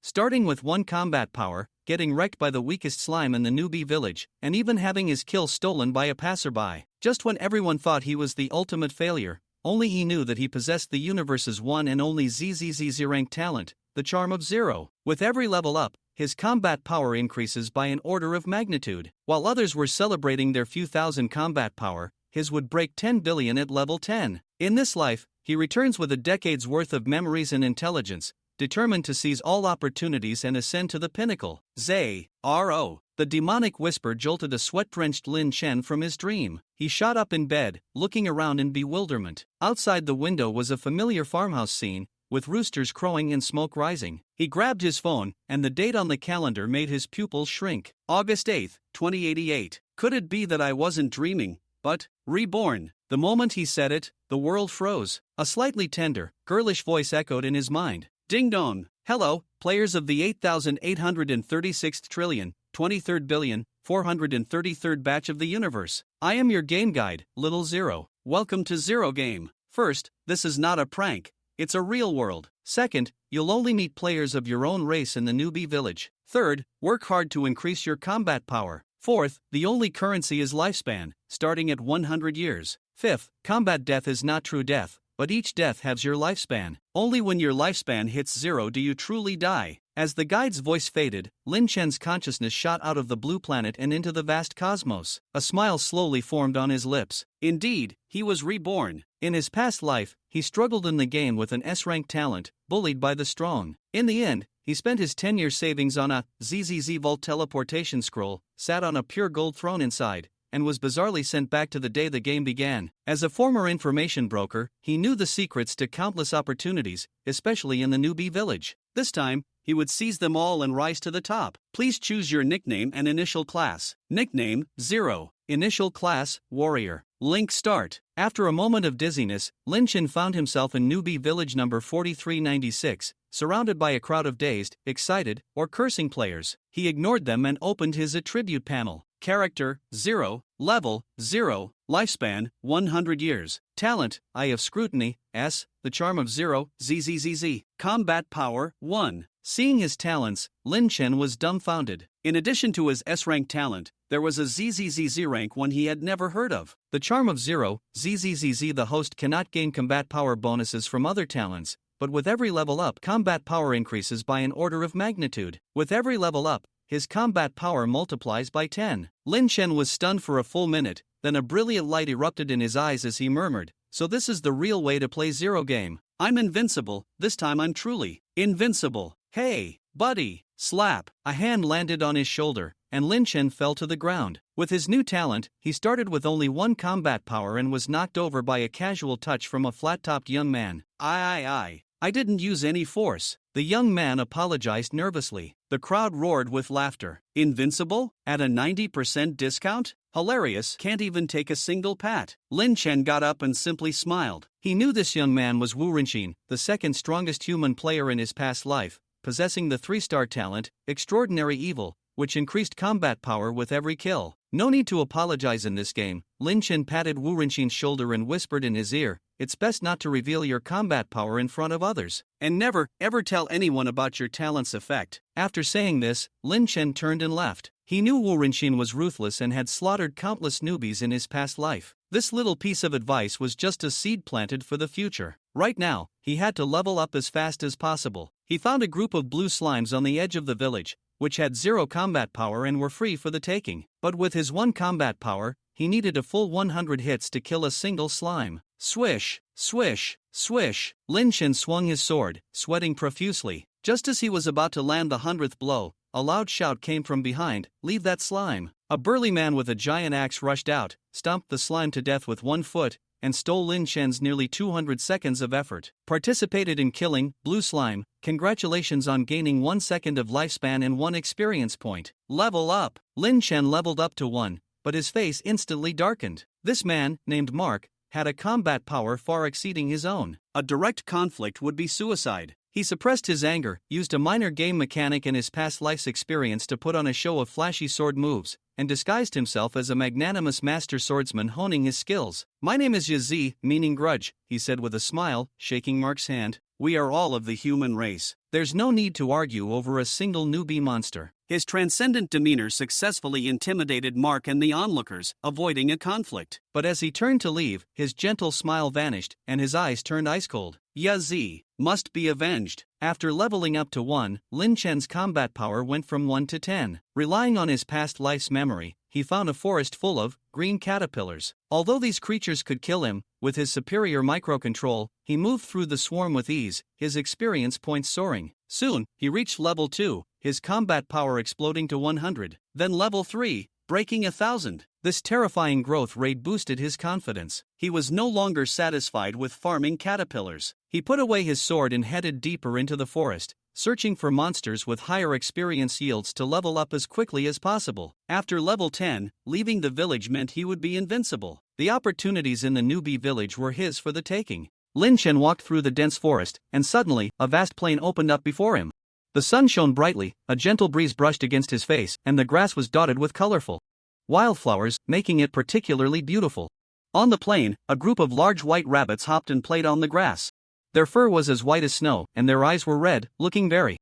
starting with 1 combat power, getting wrecked by the weakest slime in the newbie village, and even having his kill stolen by a passerby. Just when everyone thought he was the ultimate failure, only he knew that he possessed the universe's one and only ZZZZ rank talent, the charm of 0. With every level up, his combat power increases by an order of magnitude. While others were celebrating their few thousand combat power, his would break 10 billion at level 10. In this life, he returns with a decade's worth of memories and intelligence, determined to seize all opportunities and ascend to the pinnacle. Z.R.O. The demonic whisper jolted a sweat-drenched Lin Chen from his dream. He shot up in bed, looking around in bewilderment. Outside the window was a familiar farmhouse scene, with roosters crowing and smoke rising. He grabbed his phone, and the date on the calendar made his pupils shrink. August 8, 2088. Could it be that I wasn't dreaming, but reborn? The moment he said it, the world froze. A slightly tender, girlish voice echoed in his mind. Ding dong. Hello, players of the 8,836th trillion, 23rd billion, 433rd batch of the universe. I am your game guide, Little Zero. Welcome to Zero Game. First, this is not a prank. It's a real world. Second, you'll only meet players of your own race in the newbie village. Third, work hard to increase your combat power. Fourth, the only currency is lifespan, starting at 100 years. Fifth, combat death is not true death, but each death has your lifespan. Only when your lifespan hits 0 do you truly die. As the guide's voice faded, Lin Chen's consciousness shot out of the blue planet and into the vast cosmos. A smile slowly formed on his lips. Indeed, he was reborn. In his past life, he struggled in the game with an S-rank talent, bullied by the strong. In the end, he spent his 10-year savings on a ZZZ Vault teleportation scroll, sat on a pure gold throne inside, and was bizarrely sent back to the day the game began. As a former information broker, he knew the secrets to countless opportunities, especially in the newbie village. This time, he would seize them all and rise to the top. Please choose your nickname and initial class. Nickname, 0. Initial class, Warrior. Link start. After a moment of dizziness, Lin Chen found himself in newbie village number 4396, surrounded by a crowd of dazed, excited, or cursing players. He ignored them and opened his attribute panel. Character, 0. Level, 0. Lifespan, 100 years. Talent, Eye of Scrutiny, S. The Charm of 0, ZZZZ. Combat Power, 1. Seeing his talents, Lin Chen was dumbfounded. In addition to his S-rank talent, there was a ZZZZ rank one he had never heard of. The Charm of 0, ZZZZ. The host cannot gain combat power bonuses from other talents, but with every level up, combat power increases by an order of magnitude. With every level up, his combat power multiplies by 10. Lin Chen was stunned for a full minute, then a brilliant light erupted in his eyes as he murmured, "So this is the real way to play Zero Game. I'm invincible, this time I'm truly invincible. Hey, buddy!" Slap! A hand landed on his shoulder, and Lin Chen fell to the ground. With his new talent, he started with only 1 combat power and was knocked over by a casual touch from a flat-topped young man. I didn't use any force." The young man apologized nervously. The crowd roared with laughter. Invincible? At a 90% discount? Hilarious, can't even take a single pat. Lin Chen got up and simply smiled. He knew this young man was Wu Rinxin, the second strongest human player in his past life, possessing the 3-star talent, Extraordinary Evil, which increased combat power with every kill. No need to apologize in this game. Lin Chen patted Wu Rinxin's shoulder and whispered in his ear, "It's best not to reveal your combat power in front of others. And never, ever tell anyone about your talent's effect." After saying this, Lin Chen turned and left. He knew Wu Rinxin was ruthless and had slaughtered countless newbies in his past life. This little piece of advice was just a seed planted for the future. Right now, he had to level up as fast as possible. He found a group of blue slimes on the edge of the village, which had 0 combat power and were free for the taking. But with his 1 combat power, he needed a full 100 hits to kill a single slime. Swish, swish, swish. Lin Chen swung his sword, sweating profusely. Just as he was about to land the 100th blow, a loud shout came from behind, "Leave that slime." A burly man with a giant axe rushed out, stomped the slime to death with 1 foot, and stole Lin Chen's nearly 200 seconds of effort. Participated in killing blue slime. Congratulations on gaining 1 second of lifespan and 1 experience point. Level up. Lin Chen leveled up to 1, but his face instantly darkened. This man, named Mark, had a combat power far exceeding his own. A direct conflict would be suicide. He suppressed his anger, used a minor game mechanic in his past life's experience to put on a show of flashy sword moves, and disguised himself as a magnanimous master swordsman honing his skills. "My name is Yazi, meaning grudge," he said with a smile, shaking Mark's hand. We are all of the human race. There's no need to argue over a single newbie monster. His transcendent demeanor successfully intimidated Mark and the onlookers, avoiding a conflict. But as he turned to leave, his gentle smile vanished, and his eyes turned ice cold. Yazi must be avenged. After leveling up to 1, Lin Chen's combat power went from 1 to 10. Relying on his past life's memory, he found a forest full of green caterpillars. Although these creatures could kill him, with his superior microcontrol, he moved through the swarm with ease, his experience points soaring. Soon, he reached level 2, his combat power exploding to 100. Then level 3, breaking 1,000. This terrifying growth rate boosted his confidence. He was no longer satisfied with farming caterpillars. He put away his sword and headed deeper into the forest, searching for monsters with higher experience yields to level up as quickly as possible. After level 10, leaving the village meant he would be invincible. The opportunities in the newbie village were his for the taking. Lin Chen walked through the dense forest, and suddenly, a vast plain opened up before him. The sun shone brightly, a gentle breeze brushed against his face, and the grass was dotted with colorful wildflowers, making it particularly beautiful. On the plain, a group of large white rabbits hopped and played on the grass. Their fur was as white as snow, and their eyes were red, looking very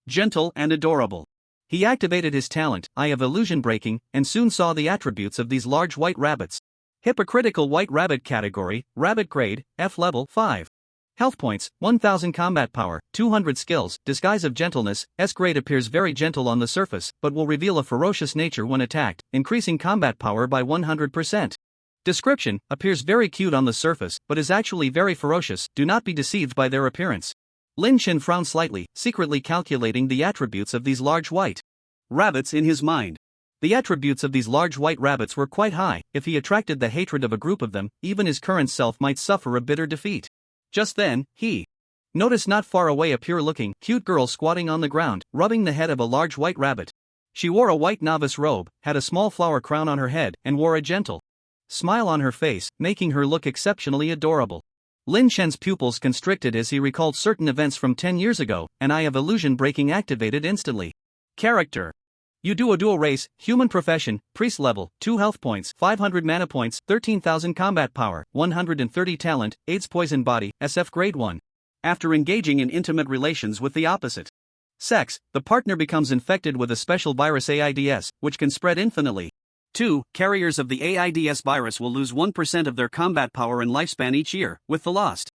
gentle and adorable. He activated his talent, Eye of Illusion Breaking, and soon saw the attributes of these large white rabbits. Hypocritical White Rabbit category, Rabbit grade, F level 5. Health points, 1000 combat power, 200 skills, Disguise of Gentleness, S grade appears very gentle on the surface, but will reveal a ferocious nature when attacked, increasing combat power by 100%. Description, appears very cute on the surface, but is actually very ferocious, do not be deceived by their appearance. Lin Chen frowned slightly, secretly calculating the attributes of these large white rabbits in his mind. The attributes of these large white rabbits were quite high. If he attracted the hatred of a group of them, even his current self might suffer a bitter defeat. Just then, he noticed not far away a pure-looking, cute girl squatting on the ground, rubbing the head of a large white rabbit. She wore a white novice robe, had a small flower crown on her head, and wore a gentle smile on her face, making her look exceptionally adorable. Lin Chen's pupils constricted as he recalled certain events from 10 years ago, an Eye of Illusion Breaking activated instantly. Character: Duo race, human profession, priest level, 2 health points, 500 mana points, 13,000 combat power, 130 talent, AIDS poison body, SF grade 1. After engaging in intimate relations with the opposite sex, the partner becomes infected with a special virus AIDS, which can spread infinitely. 2. Carriers of the AIDS virus will lose 1% of their combat power and lifespan each year, with the lost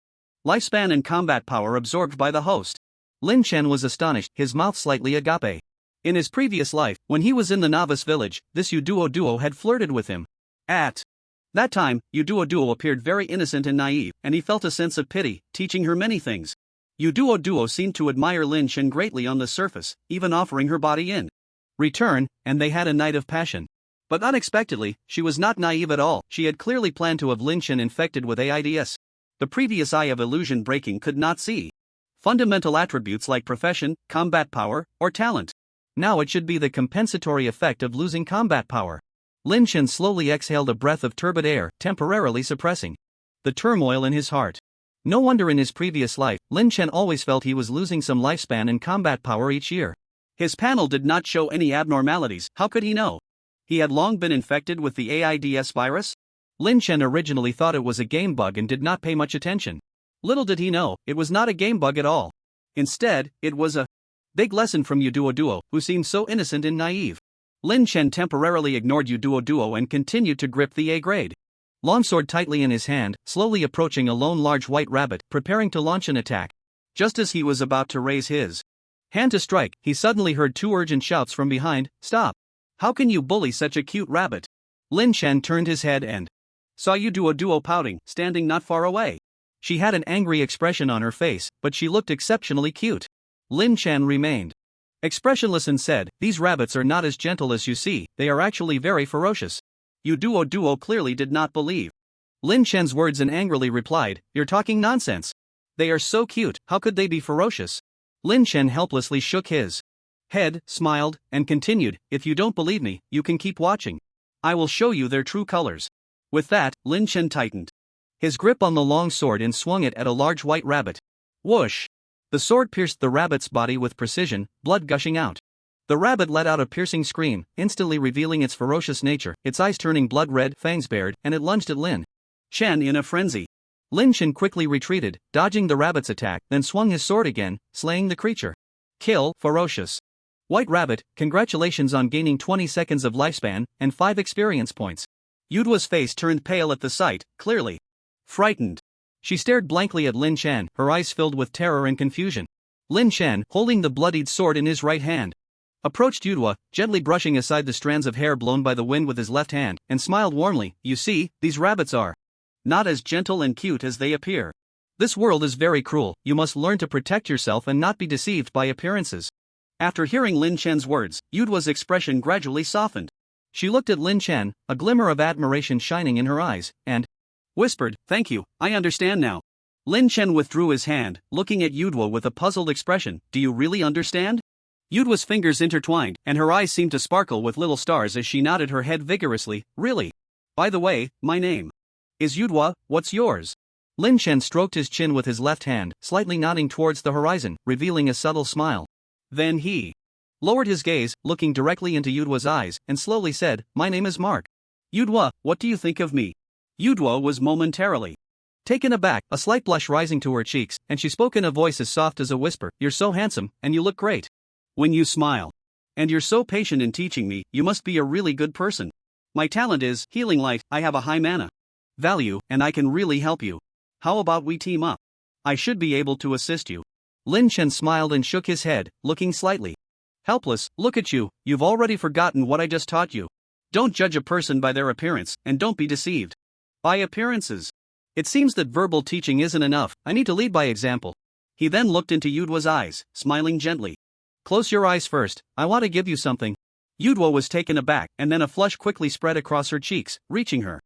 lifespan and combat power absorbed by the host. Lin Chen was astonished, his mouth slightly agape. In his previous life, when he was in the novice village, this Duo had flirted with him. At that time, Duo appeared very innocent and naive, and he felt a sense of pity, teaching her many things. Duo seemed to admire Lin Chen greatly on the surface, even offering her body in return, and they had a night of passion. But unexpectedly, she was not naive at all. She had clearly planned to have Lin Chen infected with AIDS. The previous Eye of Illusion Breaking could not see fundamental attributes like profession, combat power, or talent. Now it should be the compensatory effect of losing combat power. Lin Chen slowly exhaled a breath of turbid air, temporarily suppressing the turmoil in his heart. No wonder in his previous life, Lin Chen always felt he was losing some lifespan and combat power each year. His panel did not show any abnormalities, how could he know? He had long been infected with the AIDS virus? Lin Chen originally thought it was a game bug and did not pay much attention. Little did he know, it was not a game bug at all. Instead, it was a big lesson from Duo, who seemed so innocent and naive. Lin Chen temporarily ignored Duo and continued to grip the A grade longsword tightly in his hand, slowly approaching a lone large white rabbit, preparing to launch an attack. Just as he was about to raise his hand to strike, he suddenly heard 2 urgent shouts from behind, "Stop! How can you bully such a cute rabbit?" Lin Chen turned his head and saw Duo pouting, standing not far away. She had an angry expression on her face, but she looked exceptionally cute. Lin Chen remained expressionless and said, "These rabbits are not as gentle as you see, they are actually very ferocious." Duo clearly did not believe Lin Chen's words and angrily replied, "You're talking nonsense. They are so cute, how could they be ferocious?" Lin Chen helplessly shook his head, smiled, and continued, "If you don't believe me, you can keep watching. I will show you their true colors." With that, Lin Chen tightened his grip on the long sword and swung it at a large white rabbit. Whoosh! The sword pierced the rabbit's body with precision, blood gushing out. The rabbit let out a piercing scream, instantly revealing its ferocious nature, its eyes turning blood red, fangs bared, and it lunged at Lin Chen in a frenzy. Lin Chen quickly retreated, dodging the rabbit's attack, then swung his sword again, slaying the creature. Kill, ferocious. White Rabbit, congratulations on gaining 20 seconds of lifespan and 5 experience points. Yudwa's face turned pale at the sight, clearly frightened. She stared blankly at Lin Chen, her eyes filled with terror and confusion. Lin Chen, holding the bloodied sword in his right hand, approached Yudwa, gently brushing aside the strands of hair blown by the wind with his left hand, and smiled warmly. You see, these rabbits are not as gentle and cute as they appear. This world is very cruel, you must learn to protect yourself and not be deceived by appearances. After hearing Lin Chen's words, Yudwa's expression gradually softened. She looked at Lin Chen, a glimmer of admiration shining in her eyes, and whispered, "Thank you, I understand now." Lin Chen withdrew his hand, looking at Yudwa with a puzzled expression. Do you really understand? Yudwa's fingers intertwined, and her eyes seemed to sparkle with little stars as she nodded her head vigorously. Really? By the way, my name is Yudwa, what's yours? Lin Chen stroked his chin with his left hand, slightly nodding towards the horizon, revealing a subtle smile. Then he lowered his gaze, looking directly into Yudwa's eyes, and slowly said, My name is Mark. Yudwa, what do you think of me? Yudwa was momentarily taken aback, a slight blush rising to her cheeks, and she spoke in a voice as soft as a whisper. You're so handsome, and you look great. When you smile. And you're so patient in teaching me, you must be a really good person. My talent is healing light, I have a high mana value, and I can really help you. How about we team up? I should be able to assist you. Lin Chen smiled and shook his head, looking slightly helpless. Look at you, you've already forgotten what I just taught you. Don't judge a person by their appearance, and don't be deceived by appearances. It seems that verbal teaching isn't enough, I need to lead by example. He then looked into Yudwa's eyes, smiling gently. Close your eyes first, I want to give you something. Yudwa was taken aback, and then a flush quickly spread across her cheeks, reaching her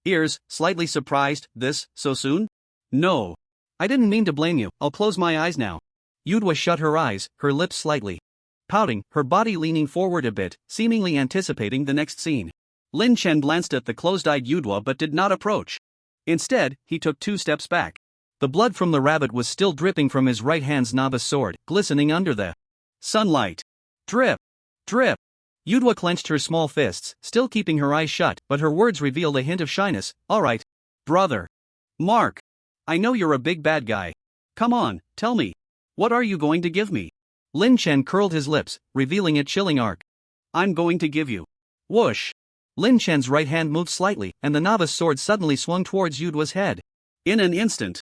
ears, slightly surprised. This, so soon? No. I didn't mean to blame you, I'll close my eyes now. Yudwa shut her eyes, her lips slightly pouting, her body leaning forward a bit, seemingly anticipating the next scene. Lin Chen glanced at the closed-eyed Yudwa but did not approach. Instead, he took 2 steps back. The blood from the rabbit was still dripping from his right hand's novice sword, glistening under the sunlight. Drip! Drip! Yudwa clenched her small fists, still keeping her eyes shut, but her words revealed a hint of shyness. Alright, brother. Mark. I know you're a big bad guy. Come on, tell me. What are you going to give me? Lin Chen curled his lips, revealing a chilling arc. I'm going to give you. Whoosh! Lin Chen's right hand moved slightly, and the novice sword suddenly swung towards Yudwa's head. In an instant,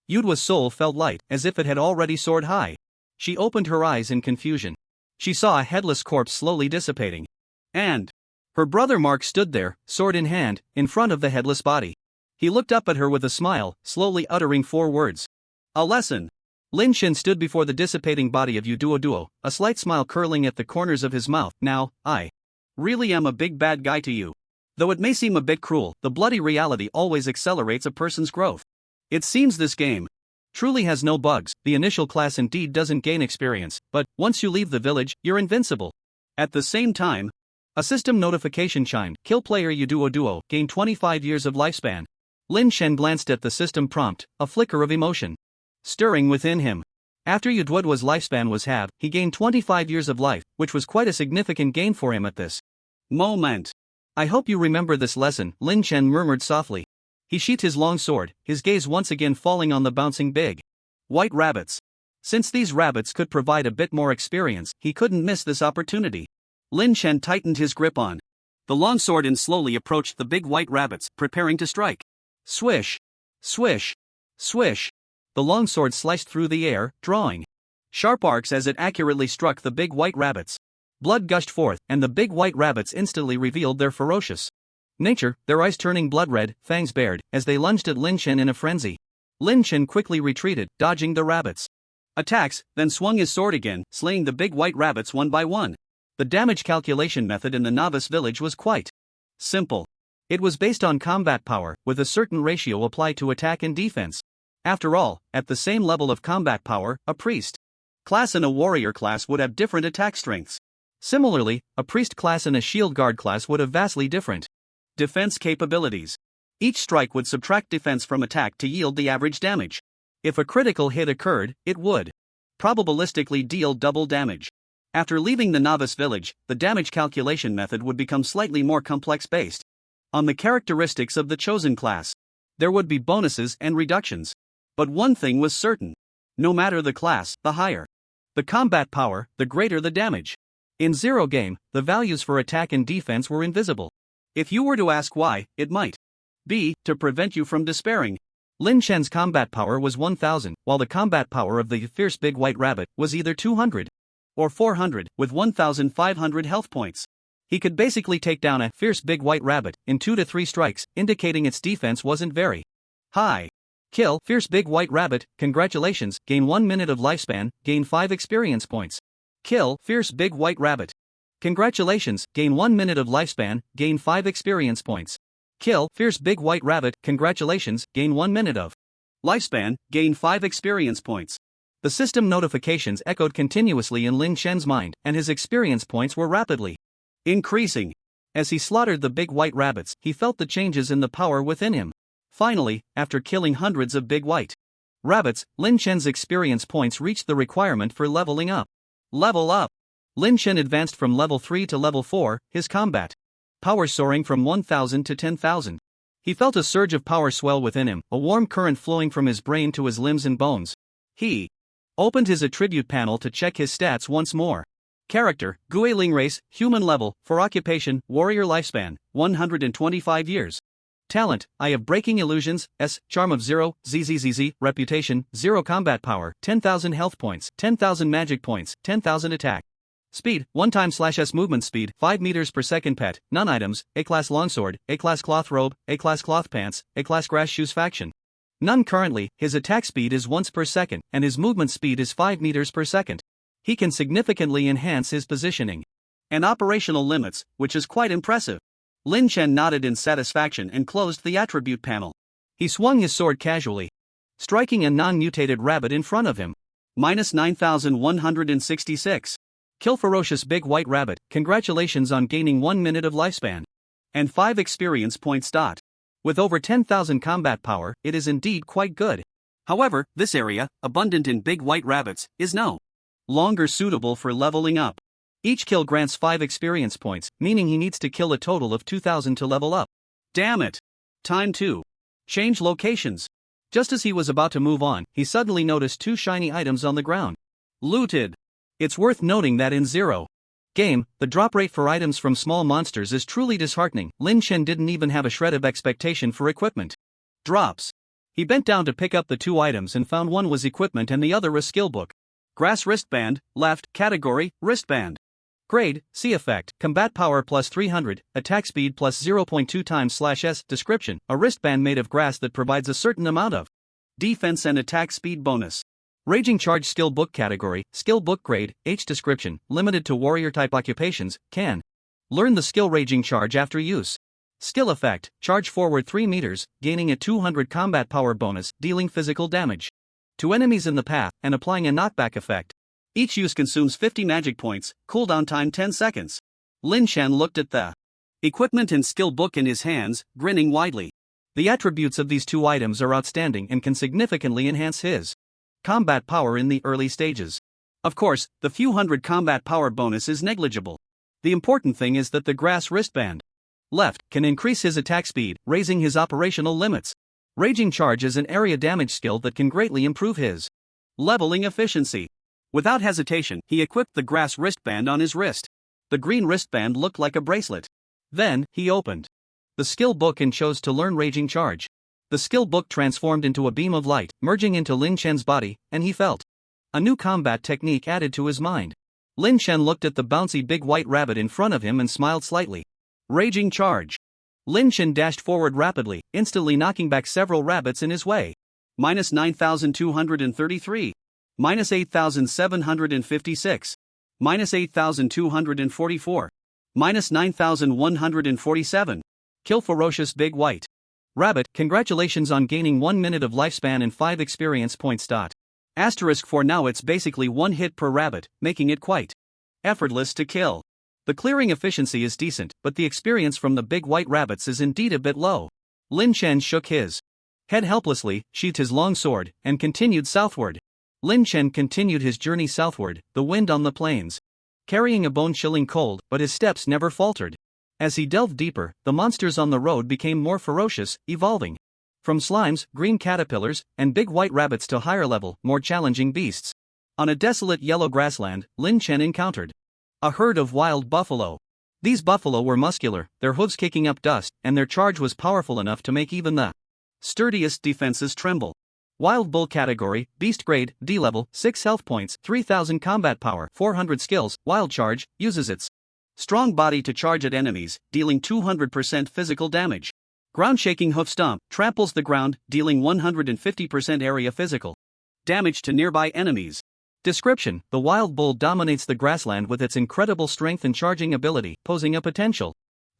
Yudwa's soul felt light, as if it had already soared high. She opened her eyes in confusion. She saw a headless corpse slowly dissipating. And her brother Mark stood there, sword in hand, in front of the headless body. He looked up at her with a smile, slowly uttering 4 words. A lesson. Lin Chen stood before the dissipating body of Yudwa, a slight smile curling at the corners of his mouth. Now, I really am a big bad guy to you. Though it may seem a bit cruel, the bloody reality always accelerates a person's growth. It seems this game truly has no bugs. The initial class indeed doesn't gain experience, but once you leave the village, you're invincible. At the same time, a system notification chimed. Kill player Yudwa, gain 25 years of lifespan. Lin Chen glanced at the system prompt, a flicker of emotion stirring within him. After Yudwa's lifespan was halved, he gained 25 years of life, which was quite a significant gain for him at this moment. I hope you remember this lesson, Lin Chen murmured softly. He sheathed his long sword, his gaze once again falling on the bouncing big white rabbits. Since these rabbits could provide a bit more experience, he couldn't miss this opportunity. Lin Chen tightened his grip on the long sword and slowly approached the big white rabbits, preparing to strike. Swish! Swish! Swish! The long sword sliced through the air, drawing sharp arcs as it accurately struck the big white rabbits. Blood gushed forth, and the big white rabbits instantly revealed their ferocious nature, their eyes turning blood red, fangs bared, as they lunged at Lin Chen in a frenzy. Lin Chen quickly retreated, dodging the rabbits' attacks, then swung his sword again, slaying the big white rabbits one by one. The damage calculation method in the novice village was quite simple. It was based on combat power, with a certain ratio applied to attack and defense. After all, at the same level of combat power, a priest class and a warrior class would have different attack strengths. Similarly, a priest class and a shield guard class would have vastly different defense capabilities. Each strike would subtract defense from attack to yield the average damage. If a critical hit occurred, it would probabilistically deal double damage. After leaving the novice village, the damage calculation method would become slightly more complex based on the characteristics of the chosen class. There would be bonuses and reductions. But one thing was certain. No matter the class, the higher the combat power, the greater the damage. In Zero game, the values for attack and defense were invisible. If you were to ask why, it might be to prevent you from despairing. Lin Chen's combat power was 1000, while the combat power of the fierce big white rabbit was either 200 or 400, with 1500 health points. He could basically take down a fierce big white rabbit in 2 to 3 strikes, indicating its defense wasn't very high. Kill fierce big white rabbit, congratulations, gain 1 minute of lifespan, gain 5 experience points. Kill fierce big white rabbit. Congratulations, gain 1 minute of lifespan, gain 5 experience points. Kill fierce big white rabbit, congratulations, gain 1 minute of lifespan, gain 5 experience points. The system notifications echoed continuously in Lin Chen's mind, and his experience points were rapidly increasing. As he slaughtered the big white rabbits, he felt the changes in the power within him. Finally, after killing hundreds of big white rabbits, Lin Chen's experience points reached the requirement for leveling up. Level up! Lin Chen advanced from level 3 to level 4, his combat power soaring from 1000 to 10,000. He felt a surge of power swell within him, a warm current flowing from his brain to his limbs and bones. He opened his attribute panel to check his stats once more. Character, Guiling race, human level, for occupation, warrior lifespan, 125 years. Talent, Eye of Breaking Illusions, S, Charm of 0, ZZZZ, Reputation, 0 combat power, 10,000 health points, 10,000 magic points, 10,000 attack. Speed, 1x/s movement speed, 5 meters per second pet, none items, A-class longsword, A-class cloth robe, A-class cloth pants, A-class grass shoes faction. None currently, his attack speed is once per second, and his movement speed is 5 meters per second. He can significantly enhance his positioning and operational limits, which is quite impressive. Lin Chen nodded in satisfaction and closed the attribute panel. He swung his sword casually, striking a non-mutated rabbit in front of him. Minus 9166. Kill ferocious big white rabbit, congratulations on gaining 1 minute of lifespan. And 5 experience points. With over 10,000 combat power, it is indeed quite good. However, this area, abundant in big white rabbits, is no longer suitable for leveling up. Each kill grants 5 experience points, meaning he needs to kill a total of 2,000 to level up. Damn it! Time to change locations. Just as he was about to move on, he suddenly noticed 2 shiny items on the ground. Looted! It's worth noting that in Zero game, the drop rate for items from small monsters is truly disheartening. Lin Chen didn't even have a shred of expectation for equipment drops. He bent down to pick up the 2 items and found one was equipment and the other a skill book. Grass wristband, left, category, wristband. Grade, C effect, combat power plus 300, attack speed plus 0.2x/s. Description, a wristband made of grass that provides a certain amount of defense and attack speed bonus. Raging Charge skill book category, skill book grade, H description, limited to warrior type occupations, can learn the skill Raging Charge after use. Skill effect, charge forward 3 meters, gaining a 200 combat power bonus, dealing physical damage to enemies in the path, and applying a knockback effect. Each use consumes 50 magic points, cooldown time 10 seconds. Lin Chen looked at the equipment and skill book in his hands, grinning widely. The attributes of these 2 items are outstanding and can significantly enhance his combat power in the early stages. Of course, the few hundred combat power bonus is negligible. The important thing is that the grass wristband left can increase his attack speed, raising his operational limits. Raging Charge is an area damage skill that can greatly improve his leveling efficiency. Without hesitation, he equipped the grass wristband on his wrist. The green wristband looked like a bracelet. Then, he opened the skill book and chose to learn Raging Charge. The skill book transformed into a beam of light, merging into Lin Chen's body, and he felt a new combat technique added to his mind. Lin Chen looked at the bouncy big white rabbit in front of him and smiled slightly. Raging Charge. Lin Chen dashed forward rapidly, instantly knocking back several rabbits in his way. Minus 9,233. Minus 8,756. Minus 8,244. Minus 9,147. Kill ferocious big white rabbit, congratulations on gaining 1 minute of lifespan and 5 experience points. Asterisk for now it's basically 1 hit per rabbit, making it quite effortless to kill. The clearing efficiency is decent, but the experience from the big white rabbits is indeed a bit low. Lin Chen shook his head helplessly, sheathed his long sword, and continued southward. Lin Chen continued his journey southward, the wind on the plains carrying a bone-chilling cold, but his steps never faltered. As he delved deeper, the monsters on the road became more ferocious, evolving From slimes, green caterpillars, and big white rabbits to higher level, more challenging beasts. On a desolate yellow grassland, Lin Chen encountered a herd of wild buffalo. These buffalo were muscular, their hooves kicking up dust, and their charge was powerful enough to make even the sturdiest defenses tremble. Wild bull category, beast grade, D level, 6 health points, 3000 combat power, 400 skills, wild charge, uses its strong body to charge at enemies, dealing 200% physical damage. Ground shaking hoof stomp, tramples the ground, dealing 150% area physical damage to nearby enemies. Description: the wild bull dominates the grassland with its incredible strength and charging ability, posing a potential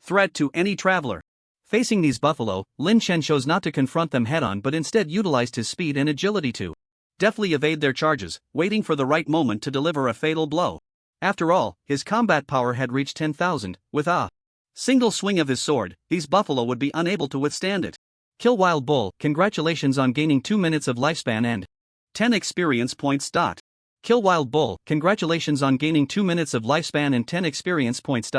threat to any traveler. Facing these buffalo, Lin Chen chose not to confront them head-on but instead utilized his speed and agility to deftly evade their charges, waiting for the right moment to deliver a fatal blow. After all, his combat power had reached 10,000, with a single swing of his sword, these buffalo would be unable to withstand it. Kill wild bull, congratulations on gaining 2 minutes of lifespan and 10 experience points. Kill wild bull, congratulations on gaining 2 minutes of lifespan and 10 experience points.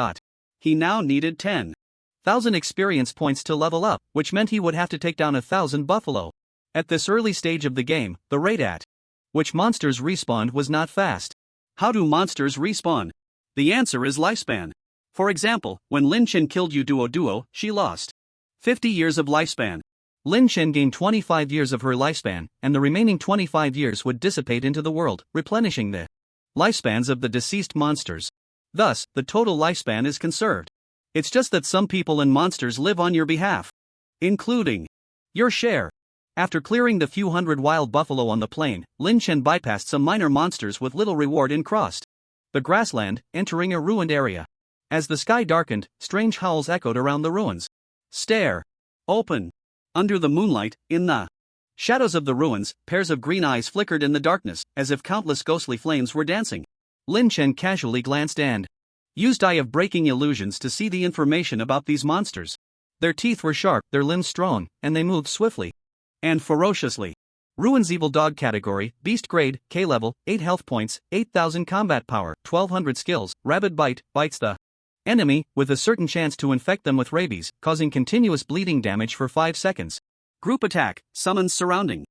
He now needed 10,000 experience points to level up, which meant he would have to take down 1,000 buffalo. At this early stage of the game, the rate at which monsters respawned was not fast. How do monsters respawn? The answer is lifespan. For example, when Lin Chen killed Yu Duo, she lost 50 years of lifespan. Lin Chen gained 25 years of her lifespan, and the remaining 25 years would dissipate into the world, replenishing the lifespans of the deceased monsters. Thus, the total lifespan is conserved. It's just that some people and monsters live on your behalf, including your share. After clearing the few hundred wild buffalo on the plain, Lin Chen bypassed some minor monsters with little reward and crossed the grassland, entering a ruined area. As the sky darkened, strange howls echoed around the ruins. Stare. Open. Under the moonlight, in the shadows of the ruins, pairs of green eyes flickered in the darkness, as if countless ghostly flames were dancing. Lin Chen casually glanced and used Eye of Breaking illusions to see the information about these monsters. Their teeth were sharp, their limbs strong, and they moved swiftly and ferociously. Ruins Evil Dog category, Beast grade, K level, 8 health points, 8000 combat power, 1200 skills, Rabid Bite, bites the enemy, with a certain chance to infect them with rabies, causing continuous bleeding damage for 5 seconds. Group attack, summons surrounding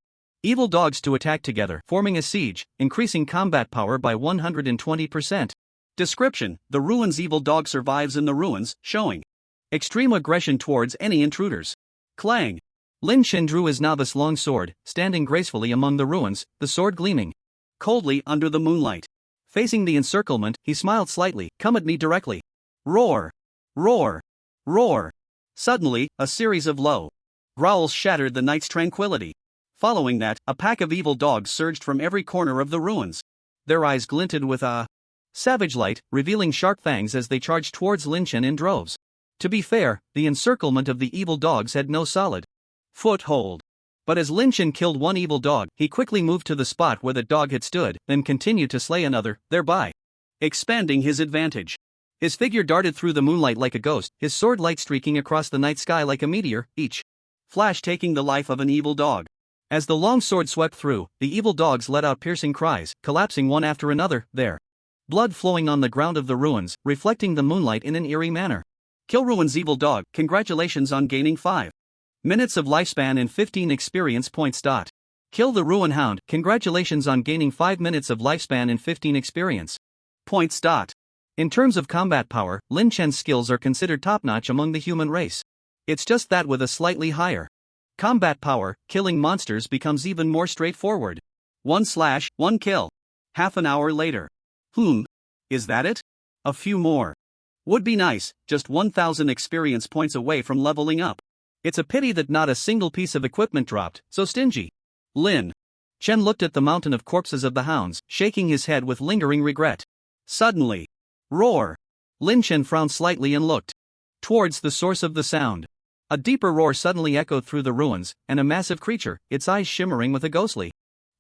evil dogs to attack together, forming a siege, increasing combat power by 120%. Description: the ruins evil dog survives in the ruins, showing extreme aggression towards any intruders. Clang. Lin Chen drew his novice long sword, standing gracefully among the ruins, the sword gleaming coldly under the moonlight. Facing the encirclement, he smiled slightly. Come at me directly. Roar! Roar! Roar! Suddenly, a series of low growls shattered the night's tranquility. Following that, a pack of evil dogs surged from every corner of the ruins. Their eyes glinted with a savage light, revealing sharp fangs as they charged towards Lin Chen in droves. To be fair, the encirclement of the evil dogs had no solid foothold. But as Lin Chen killed one evil dog, he quickly moved to the spot where the dog had stood, then continued to slay another, thereby expanding his advantage. His figure darted through the moonlight like a ghost, his sword light streaking across the night sky like a meteor, each flash taking the life of an evil dog. As the long sword swept through, the evil dogs let out piercing cries, collapsing one after another, their blood flowing on the ground of the ruins, reflecting the moonlight in an eerie manner. Kill Ruins Evil Dog, congratulations on gaining 5 minutes of lifespan and 15 experience points. Kill the Ruin Hound, congratulations on gaining 5 minutes of lifespan and 15 experience points. In terms of combat power, Lin Chen's skills are considered top-notch among the human race. It's just that with a slightly higher combat power, killing monsters becomes even more straightforward. 1/1 kill. Half an hour later. Is that it? A few more would be nice, just 1000 experience points away from leveling up. It's a pity that not a single piece of equipment dropped, so stingy. Lin Chen looked at the mountain of corpses of the hounds, shaking his head with lingering regret. Suddenly, roar! Lin Chen frowned slightly and looked towards the source of the sound. A deeper roar suddenly echoed through the ruins, and a massive creature, its eyes shimmering with a ghostly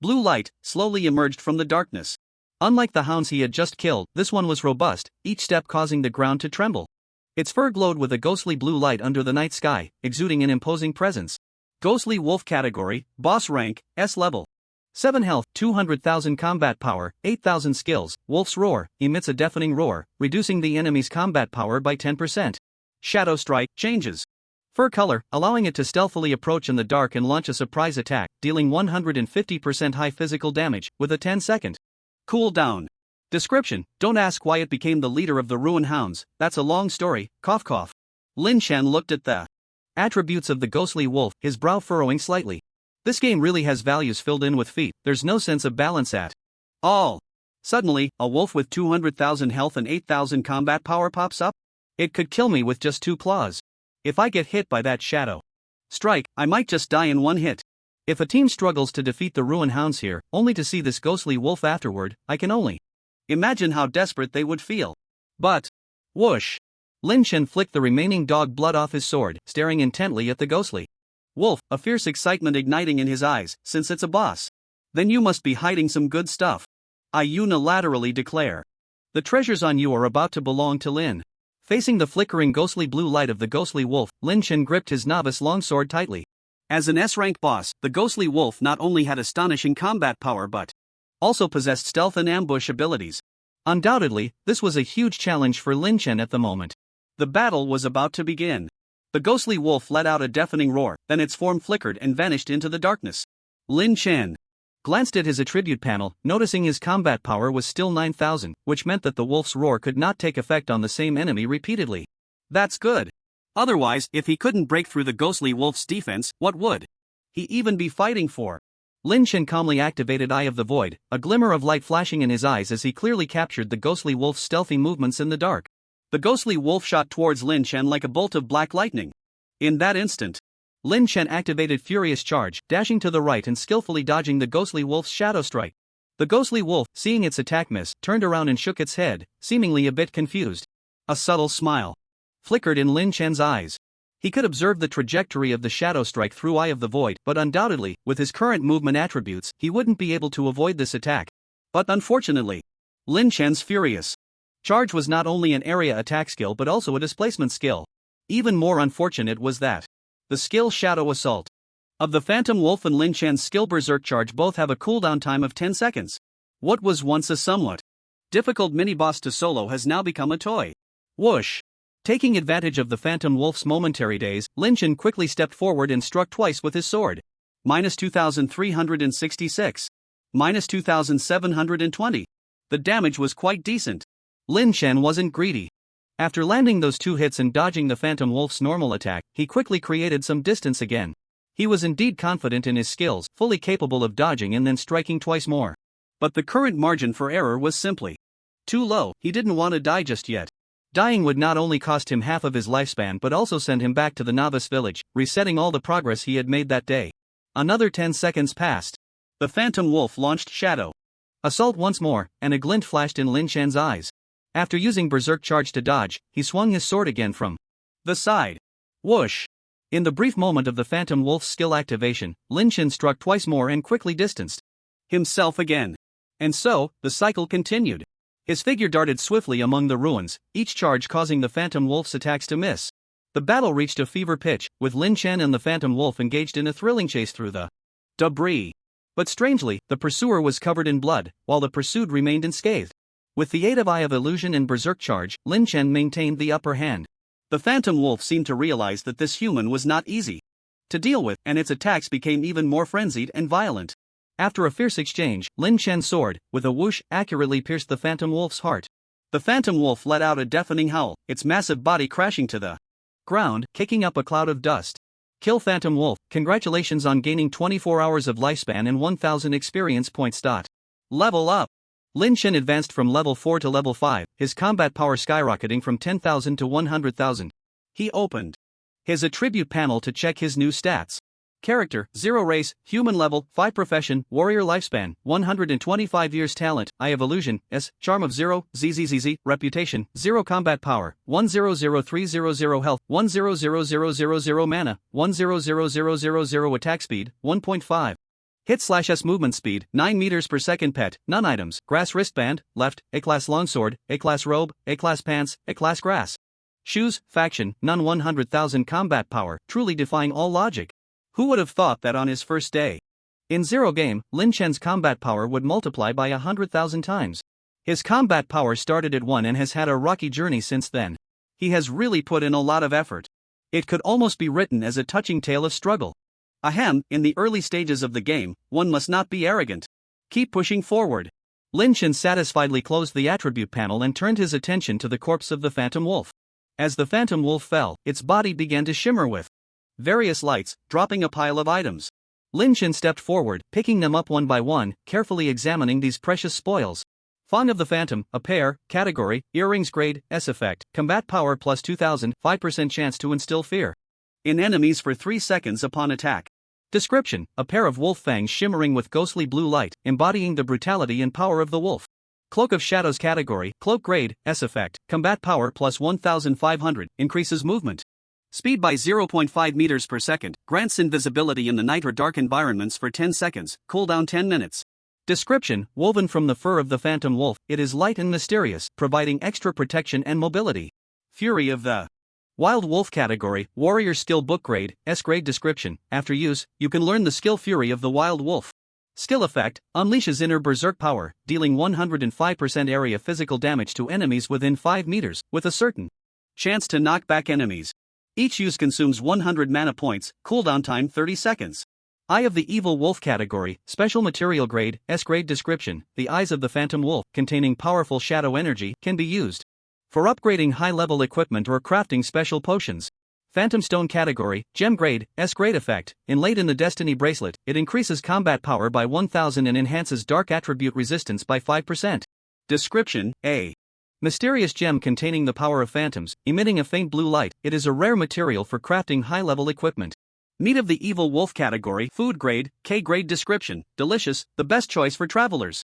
blue light, slowly emerged from the darkness. Unlike the hounds he had just killed, this one was robust, each step causing the ground to tremble. Its fur glowed with a ghostly blue light under the night sky, exuding an imposing presence. Ghostly Wolf category, boss rank, S level. 7 health, 200,000 combat power, 8,000 skills. Wolf's roar emits a deafening roar, reducing the enemy's combat power by 10%. Shadow strike changes. Fur color, allowing it to stealthily approach in the dark and launch a surprise attack, dealing 150% high physical damage, with a 10-second cooldown. Description: don't ask why it became the leader of the Ruin Hounds, that's a long story, cough cough. Lin Chen looked at the attributes of the ghostly wolf, his brow furrowing slightly. This game really has values filled in with feet, there's no sense of balance at all. Suddenly, a wolf with 200,000 health and 8,000 combat power pops up? It could kill me with just 2 claws. If I get hit by that shadow strike, I might just die in one hit. If a team struggles to defeat the Ruin Hounds here, only to see this ghostly wolf afterward, I can only imagine how desperate they would feel. But, whoosh! Lin Chen flicked the remaining dog blood off his sword, staring intently at the ghostly wolf, a fierce excitement igniting in his eyes. Since it's a boss, then you must be hiding some good stuff. I unilaterally declare. The treasures on you are about to belong to Lin. Facing the flickering ghostly blue light of the ghostly wolf, Lin Chen gripped his novice longsword tightly. As an S-rank boss, the ghostly wolf not only had astonishing combat power but also possessed stealth and ambush abilities. Undoubtedly, this was a huge challenge for Lin Chen at the moment. The battle was about to begin. The ghostly wolf let out a deafening roar, then its form flickered and vanished into the darkness. Lin Chen glanced at his attribute panel, noticing his combat power was still 9,000, which meant that the wolf's roar could not take effect on the same enemy repeatedly. That's good. Otherwise, if he couldn't break through the ghostly wolf's defense, what would he even be fighting for? Lin Chen calmly activated Eye of the Void, a glimmer of light flashing in his eyes as he clearly captured the ghostly wolf's stealthy movements in the dark. The ghostly wolf shot towards Lin Chen like a bolt of black lightning. In that instant, Lin Chen activated Furious Charge, dashing to the right and skillfully dodging the ghostly wolf's shadow strike. The ghostly wolf, seeing its attack miss, turned around and shook its head, seemingly a bit confused. A subtle smile flickered in Lin Chen's eyes. He could observe the trajectory of the shadow strike through Eye of the Void, but undoubtedly, with his current movement attributes, he wouldn't be able to avoid this attack. But unfortunately, Lin Chen's Furious Charge was not only an area attack skill but also a displacement skill. Even more unfortunate was that the skill Shadow Assault of the Phantom Wolf and Lin Chen's skill Berserk Charge both have a cooldown time of 10 seconds. What was once a somewhat difficult mini-boss to solo has now become a toy. Whoosh! Taking advantage of the Phantom Wolf's momentary daze, Lin Chen quickly stepped forward and struck twice with his sword. -2,366. -2,720. The damage was quite decent. Lin Chen wasn't greedy. After landing those 2 hits and dodging the Phantom Wolf's normal attack, he quickly created some distance again. He was indeed confident in his skills, fully capable of dodging and then striking twice more. But the current margin for error was simply too low. He didn't want to die just yet. Dying would not only cost him half of his lifespan but also send him back to the novice village, resetting all the progress he had made that day. Another 10 seconds passed. The Phantom Wolf launched Shadow Assault once more, and a glint flashed in Lin Chen's eyes. After using Berserk Charge to dodge, he swung his sword again from the side. Whoosh! In the brief moment of the Phantom Wolf's skill activation, Lin Chen struck twice more and quickly distanced himself again. And so, the cycle continued. His figure darted swiftly among the ruins, each charge causing the Phantom Wolf's attacks to miss. The battle reached a fever pitch, with Lin Chen and the Phantom Wolf engaged in a thrilling chase through the debris. But strangely, the pursuer was covered in blood, while the pursued remained unscathed. With the aid of Eye of Illusion and Berserk Charge, Lin Chen maintained the upper hand. The Phantom Wolf seemed to realize that this human was not easy to deal with, and its attacks became even more frenzied and violent. After a fierce exchange, Lin Chen's sword, with a whoosh, accurately pierced the Phantom Wolf's heart. The Phantom Wolf let out a deafening howl, its massive body crashing to the ground, kicking up a cloud of dust. Kill Phantom Wolf, congratulations on gaining 24 hours of lifespan and 1000 experience points. Level up! Lin Chen advanced from level 4 to level 5, his combat power skyrocketing from 10,000 to 100,000. He opened his attribute panel to check his new stats. Character, 0 race, human level, 5 profession, warrior lifespan, 125 years talent, Eye of Illusion, S, charm of 0, ZZZZ, reputation, 0 combat power, 100300 health, 100000 mana, 100000 attack speed, 1.5. Hit/S movement speed, 9 meters per second. Pet, none items, grass wristband, left, A-class longsword, A-class robe, A-class pants, A-class grass shoes, faction, none 100,000 combat power, truly defying all logic. Who would have thought that on his first day in Zero game, Lin Chen's combat power would multiply by 100,000 times? His combat power started at 1 and has had a rocky journey since then. He has really put in a lot of effort. It could almost be written as a touching tale of struggle. Ahem, in the early stages of the game, one must not be arrogant. Keep pushing forward. Lin Chen satisfiedly closed the attribute panel and turned his attention to the corpse of the phantom wolf. As the phantom wolf fell, its body began to shimmer with various lights, dropping a pile of items. Lin Chen stepped forward, picking them up one by one, carefully examining these precious spoils. Fang of the Phantom, a pair, category, earrings grade, S effect, combat power plus 2000, 5% chance to instill fear in enemies for 3 seconds upon attack. Description: a pair of wolf fangs shimmering with ghostly blue light, embodying the brutality and power of the wolf. Cloak of Shadows category, cloak grade, S effect, combat power plus 1500, increases movement speed by 0.5 meters per second, grants invisibility in the night or dark environments for 10 seconds, cooldown 10 minutes. Description: woven from the fur of the phantom wolf, it is light and mysterious, providing extra protection and mobility. Fury of the Wild Wolf category, warrior skill book grade, S grade. Description: after use, you can learn the skill Fury of the Wild Wolf. Skill effect: unleashes inner berserk power, dealing 105% area physical damage to enemies within 5 meters, with a certain chance to knock back enemies. Each use consumes 100 mana points, cooldown time 30 seconds. Eye of the Evil Wolf category, special material grade, S grade. Description: the eyes of the phantom wolf, containing powerful shadow energy, can be used for upgrading high-level equipment or crafting special potions. Phantom Stone category, gem grade, S grade. Effect: inlaid in the Destiny bracelet, it increases combat power by 1000 and enhances dark attribute resistance by 5%. Description: a mysterious gem containing the power of phantoms, emitting a faint blue light. It is a rare material for crafting high-level equipment. Meat of the Evil Wolf category, food grade, K grade. Description: delicious, the best choice for travelers.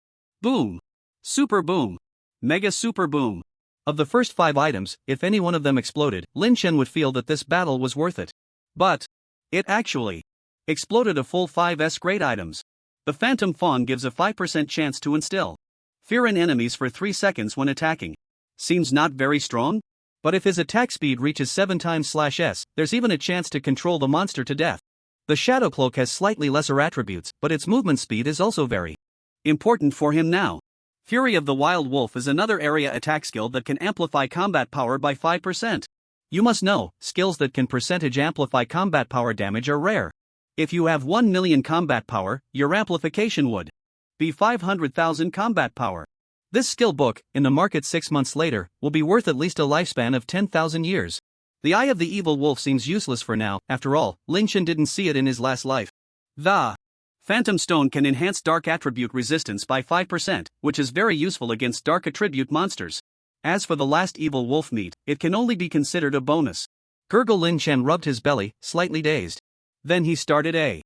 Boom. Super boom. Mega super boom. Of the first 5 items, if any one of them exploded, Lin Chen would feel that this battle was worth it. But it actually exploded a full 5 S grade items. The Phantom Fawn gives a 5% chance to instill fear in enemies for 3 seconds when attacking. Seems not very strong? But if his attack speed reaches 7 times /S, there's even a chance to control the monster to death. The Shadow Cloak has slightly lesser attributes, but its movement speed is also very important for him now. Fury of the Wild Wolf is another area attack skill that can amplify combat power by 5%. You must know, skills that can percentage amplify combat power damage are rare. If you have 1 million combat power, your amplification would be 500,000 combat power. This skill book, in the market 6 months later, will be worth at least a lifespan of 10,000 years. The Eye of the Evil Wolf seems useless for now. After all, Lin Chen didn't see it in his last life. The Phantom Stone can enhance dark attribute resistance by 5%, which is very useful against dark attribute monsters. As for the last Evil Wolf meat, it can only be considered a bonus. Gurgle Lin Chen rubbed his belly, slightly dazed. Then he started a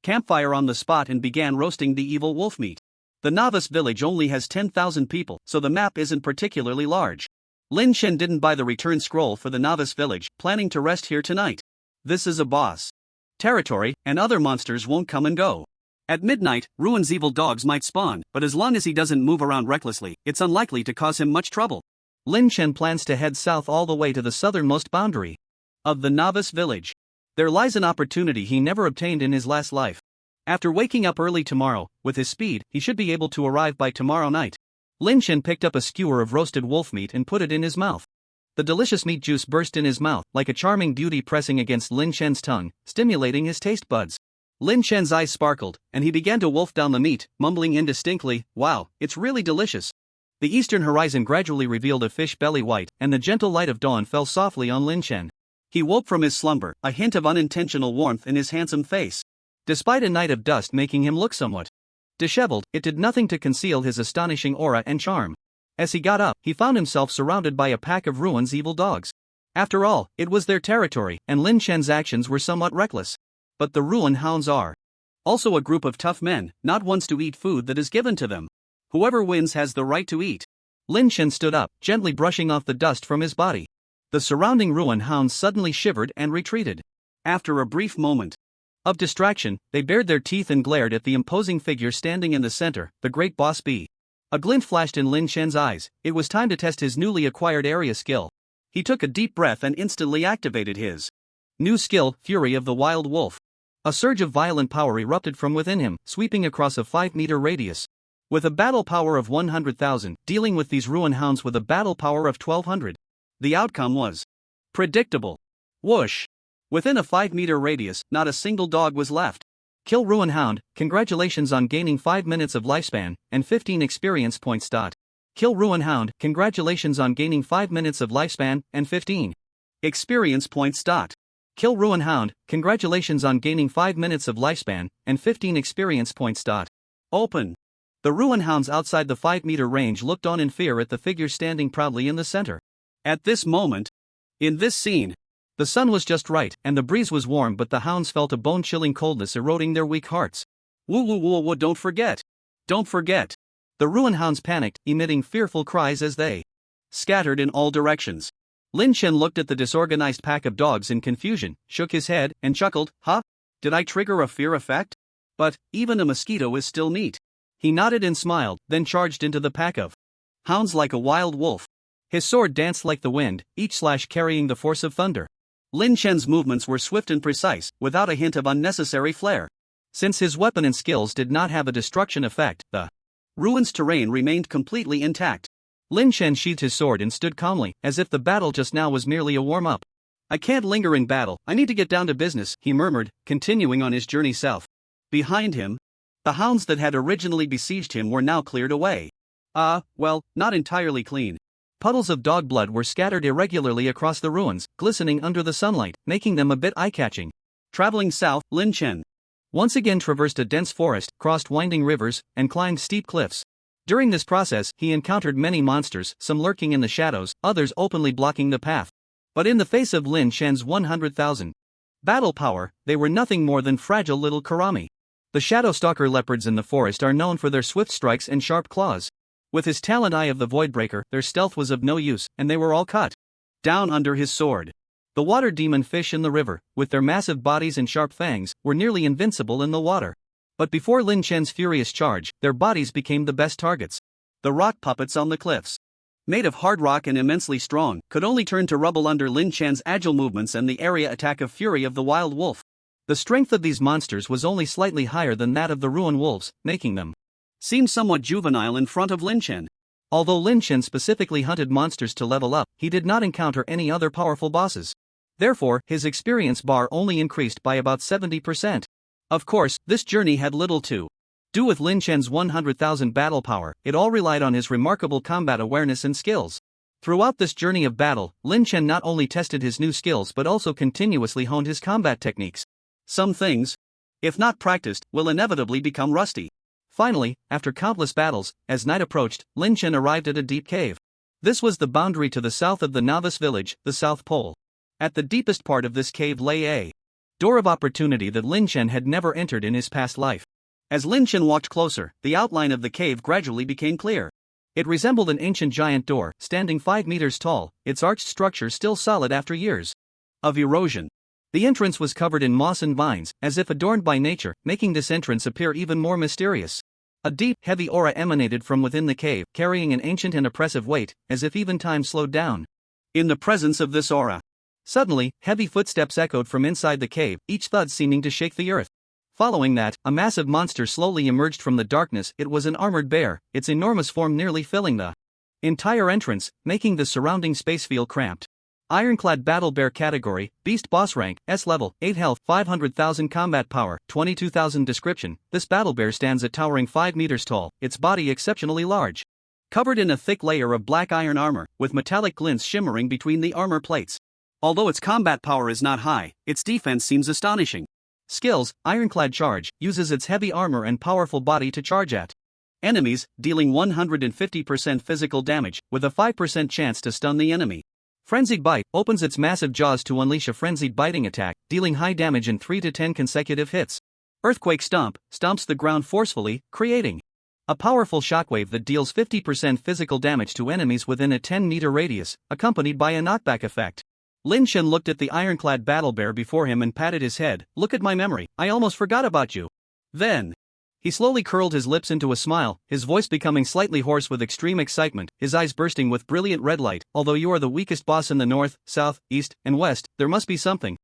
campfire on the spot and began roasting the Evil Wolf meat. The novice village only has 10,000 people, so the map isn't particularly large. Lin Chen didn't buy the return scroll for the novice village, planning to rest here tonight. This is a boss territory, and other monsters won't come and go. At midnight, Ruin's evil dogs might spawn, but as long as he doesn't move around recklessly, it's unlikely to cause him much trouble. Lin Chen plans to head south all the way to the southernmost boundary of the novice village. There lies an opportunity he never obtained in his last life. After waking up early tomorrow, with his speed, he should be able to arrive by tomorrow night. Lin Chen picked up a skewer of roasted wolf meat and put it in his mouth. The delicious meat juice burst in his mouth, like a charming beauty pressing against Lin Chen's tongue, stimulating his taste buds. Lin Chen's eyes sparkled, and he began to wolf down the meat, mumbling indistinctly, "Wow, it's really delicious." The eastern horizon gradually revealed a fish belly white, and the gentle light of dawn fell softly on Lin Chen. He woke from his slumber, a hint of unintentional warmth in his handsome face. Despite a night of dust making him look somewhat disheveled, it did nothing to conceal his astonishing aura and charm. As he got up, he found himself surrounded by a pack of Ruin's evil dogs. After all, it was their territory, and Lin Chen's actions were somewhat reckless. But the Ruin hounds are also a group of tough men, not ones to eat food that is given to them. Whoever wins has the right to eat. Lin Chen stood up, gently brushing off the dust from his body. The surrounding Ruin hounds suddenly shivered and retreated. After a brief moment of distraction, they bared their teeth and glared at the imposing figure standing in the center, the great boss bee. A glint flashed in Lin Chen's eyes. It was time to test his newly acquired area skill. He took a deep breath and instantly activated his new skill, Fury of the Wild Wolf. A surge of violent power erupted from within him, sweeping across a 5-meter radius. With a battle power of 100,000, dealing with these Ruin hounds with a battle power of 1,200. The outcome was predictable. Whoosh! Within a 5-meter radius, not a single dog was left. Kill Ruin Hound, congratulations on gaining 5 minutes of lifespan and 15 experience points. Kill Ruin Hound, congratulations on gaining 5 minutes of lifespan and 15 experience points. Kill Ruin Hound, congratulations on gaining 5 minutes of lifespan and 15 experience points. Open. The Ruin Hounds outside the 5-meter range looked on in fear at the figure standing proudly in the center. At this moment, in this scene, the sun was just right and the breeze was warm, but the hounds felt a bone-chilling coldness eroding their weak hearts. Woo woo woo woo, don't forget. Don't forget. The Ruin Hounds panicked, emitting fearful cries as they scattered in all directions. Lin Chen looked at the disorganized pack of dogs in confusion, shook his head, and chuckled. Huh? Did I trigger a fear effect? But even a mosquito is still neat. He nodded and smiled, then charged into the pack of hounds like a wild wolf. His sword danced like the wind, each slash carrying the force of thunder. Lin Chen's movements were swift and precise, without a hint of unnecessary flair. Since his weapon and skills did not have a destruction effect, the ruins terrain remained completely intact. Lin Chen sheathed his sword and stood calmly, as if the battle just now was merely a warm-up. I can't linger in battle, I need to get down to business, he murmured, continuing on his journey south. Behind him, the hounds that had originally besieged him were now cleared away. Well, not entirely clean. Puddles of dog blood were scattered irregularly across the ruins, glistening under the sunlight, making them a bit eye-catching. Traveling south, Lin Chen once again traversed a dense forest, crossed winding rivers, and climbed steep cliffs. During this process, he encountered many monsters, some lurking in the shadows, others openly blocking the path. But in the face of Lin Chen's 100,000 battle power, they were nothing more than fragile little karami. The shadow stalker leopards in the forest are known for their swift strikes and sharp claws. With his talent Eye of the Voidbreaker, their stealth was of no use, and they were all cut down under his sword. The water demon fish in the river, with their massive bodies and sharp fangs, were nearly invincible in the water. But before Lin Chen's furious charge, their bodies became the best targets. The rock puppets on the cliffs, made of hard rock and immensely strong, could only turn to rubble under Lin Chen's agile movements and the area attack of fury of the wild wolf. The strength of these monsters was only slightly higher than that of the ruin wolves, making them seem somewhat juvenile in front of Lin Chen. Although Lin Chen specifically hunted monsters to level up, he did not encounter any other powerful bosses. Therefore, his experience bar only increased by about 70%. Of course, this journey had little to do with Lin Chen's 100,000 battle power, it all relied on his remarkable combat awareness and skills. Throughout this journey of battle, Lin Chen not only tested his new skills but also continuously honed his combat techniques. Some things, if not practiced, will inevitably become rusty. Finally, after countless battles, as night approached, Lin Chen arrived at a deep cave. This was the boundary to the south of the novice village, the South Pole. At the deepest part of this cave lay a door of opportunity that Lin Chen had never entered in his past life. As Lin Chen walked closer, the outline of the cave gradually became clear. It resembled an ancient giant door, standing 5 meters tall, its arched structure still solid after years of erosion. The entrance was covered in moss and vines, as if adorned by nature, making this entrance appear even more mysterious. A deep, heavy aura emanated from within the cave, carrying an ancient and oppressive weight, as if even time slowed down. In the presence of this aura, suddenly, heavy footsteps echoed from inside the cave, each thud seeming to shake the earth. Following that, a massive monster slowly emerged from the darkness. It was an armored bear, its enormous form nearly filling the entire entrance, making the surrounding space feel cramped. Ironclad Battle Bear Category, Beast Boss Rank, S Level, 8 Health, 500,000 Combat Power, 22,000 Description. This battle bear stands at towering 5 meters tall, its body exceptionally large. Covered in a thick layer of black iron armor, with metallic glints shimmering between the armor plates. Although its combat power is not high, its defense seems astonishing. Skills: Ironclad Charge, uses its heavy armor and powerful body to charge at enemies, dealing 150% physical damage, with a 5% chance to stun the enemy. Frenzied Bite, opens its massive jaws to unleash a frenzied biting attack, dealing high damage in 3 to 10 consecutive hits. Earthquake Stomp, stomps the ground forcefully, creating a powerful shockwave that deals 50% physical damage to enemies within a 10-meter radius, accompanied by a knockback effect. Lin Chen looked at the ironclad battle bear before him and patted his head. Look at my memory, I almost forgot about you. Then, he slowly curled his lips into a smile, his voice becoming slightly hoarse with extreme excitement, his eyes bursting with brilliant red light. Although you are the weakest boss in the north, south, east, and west, there must be something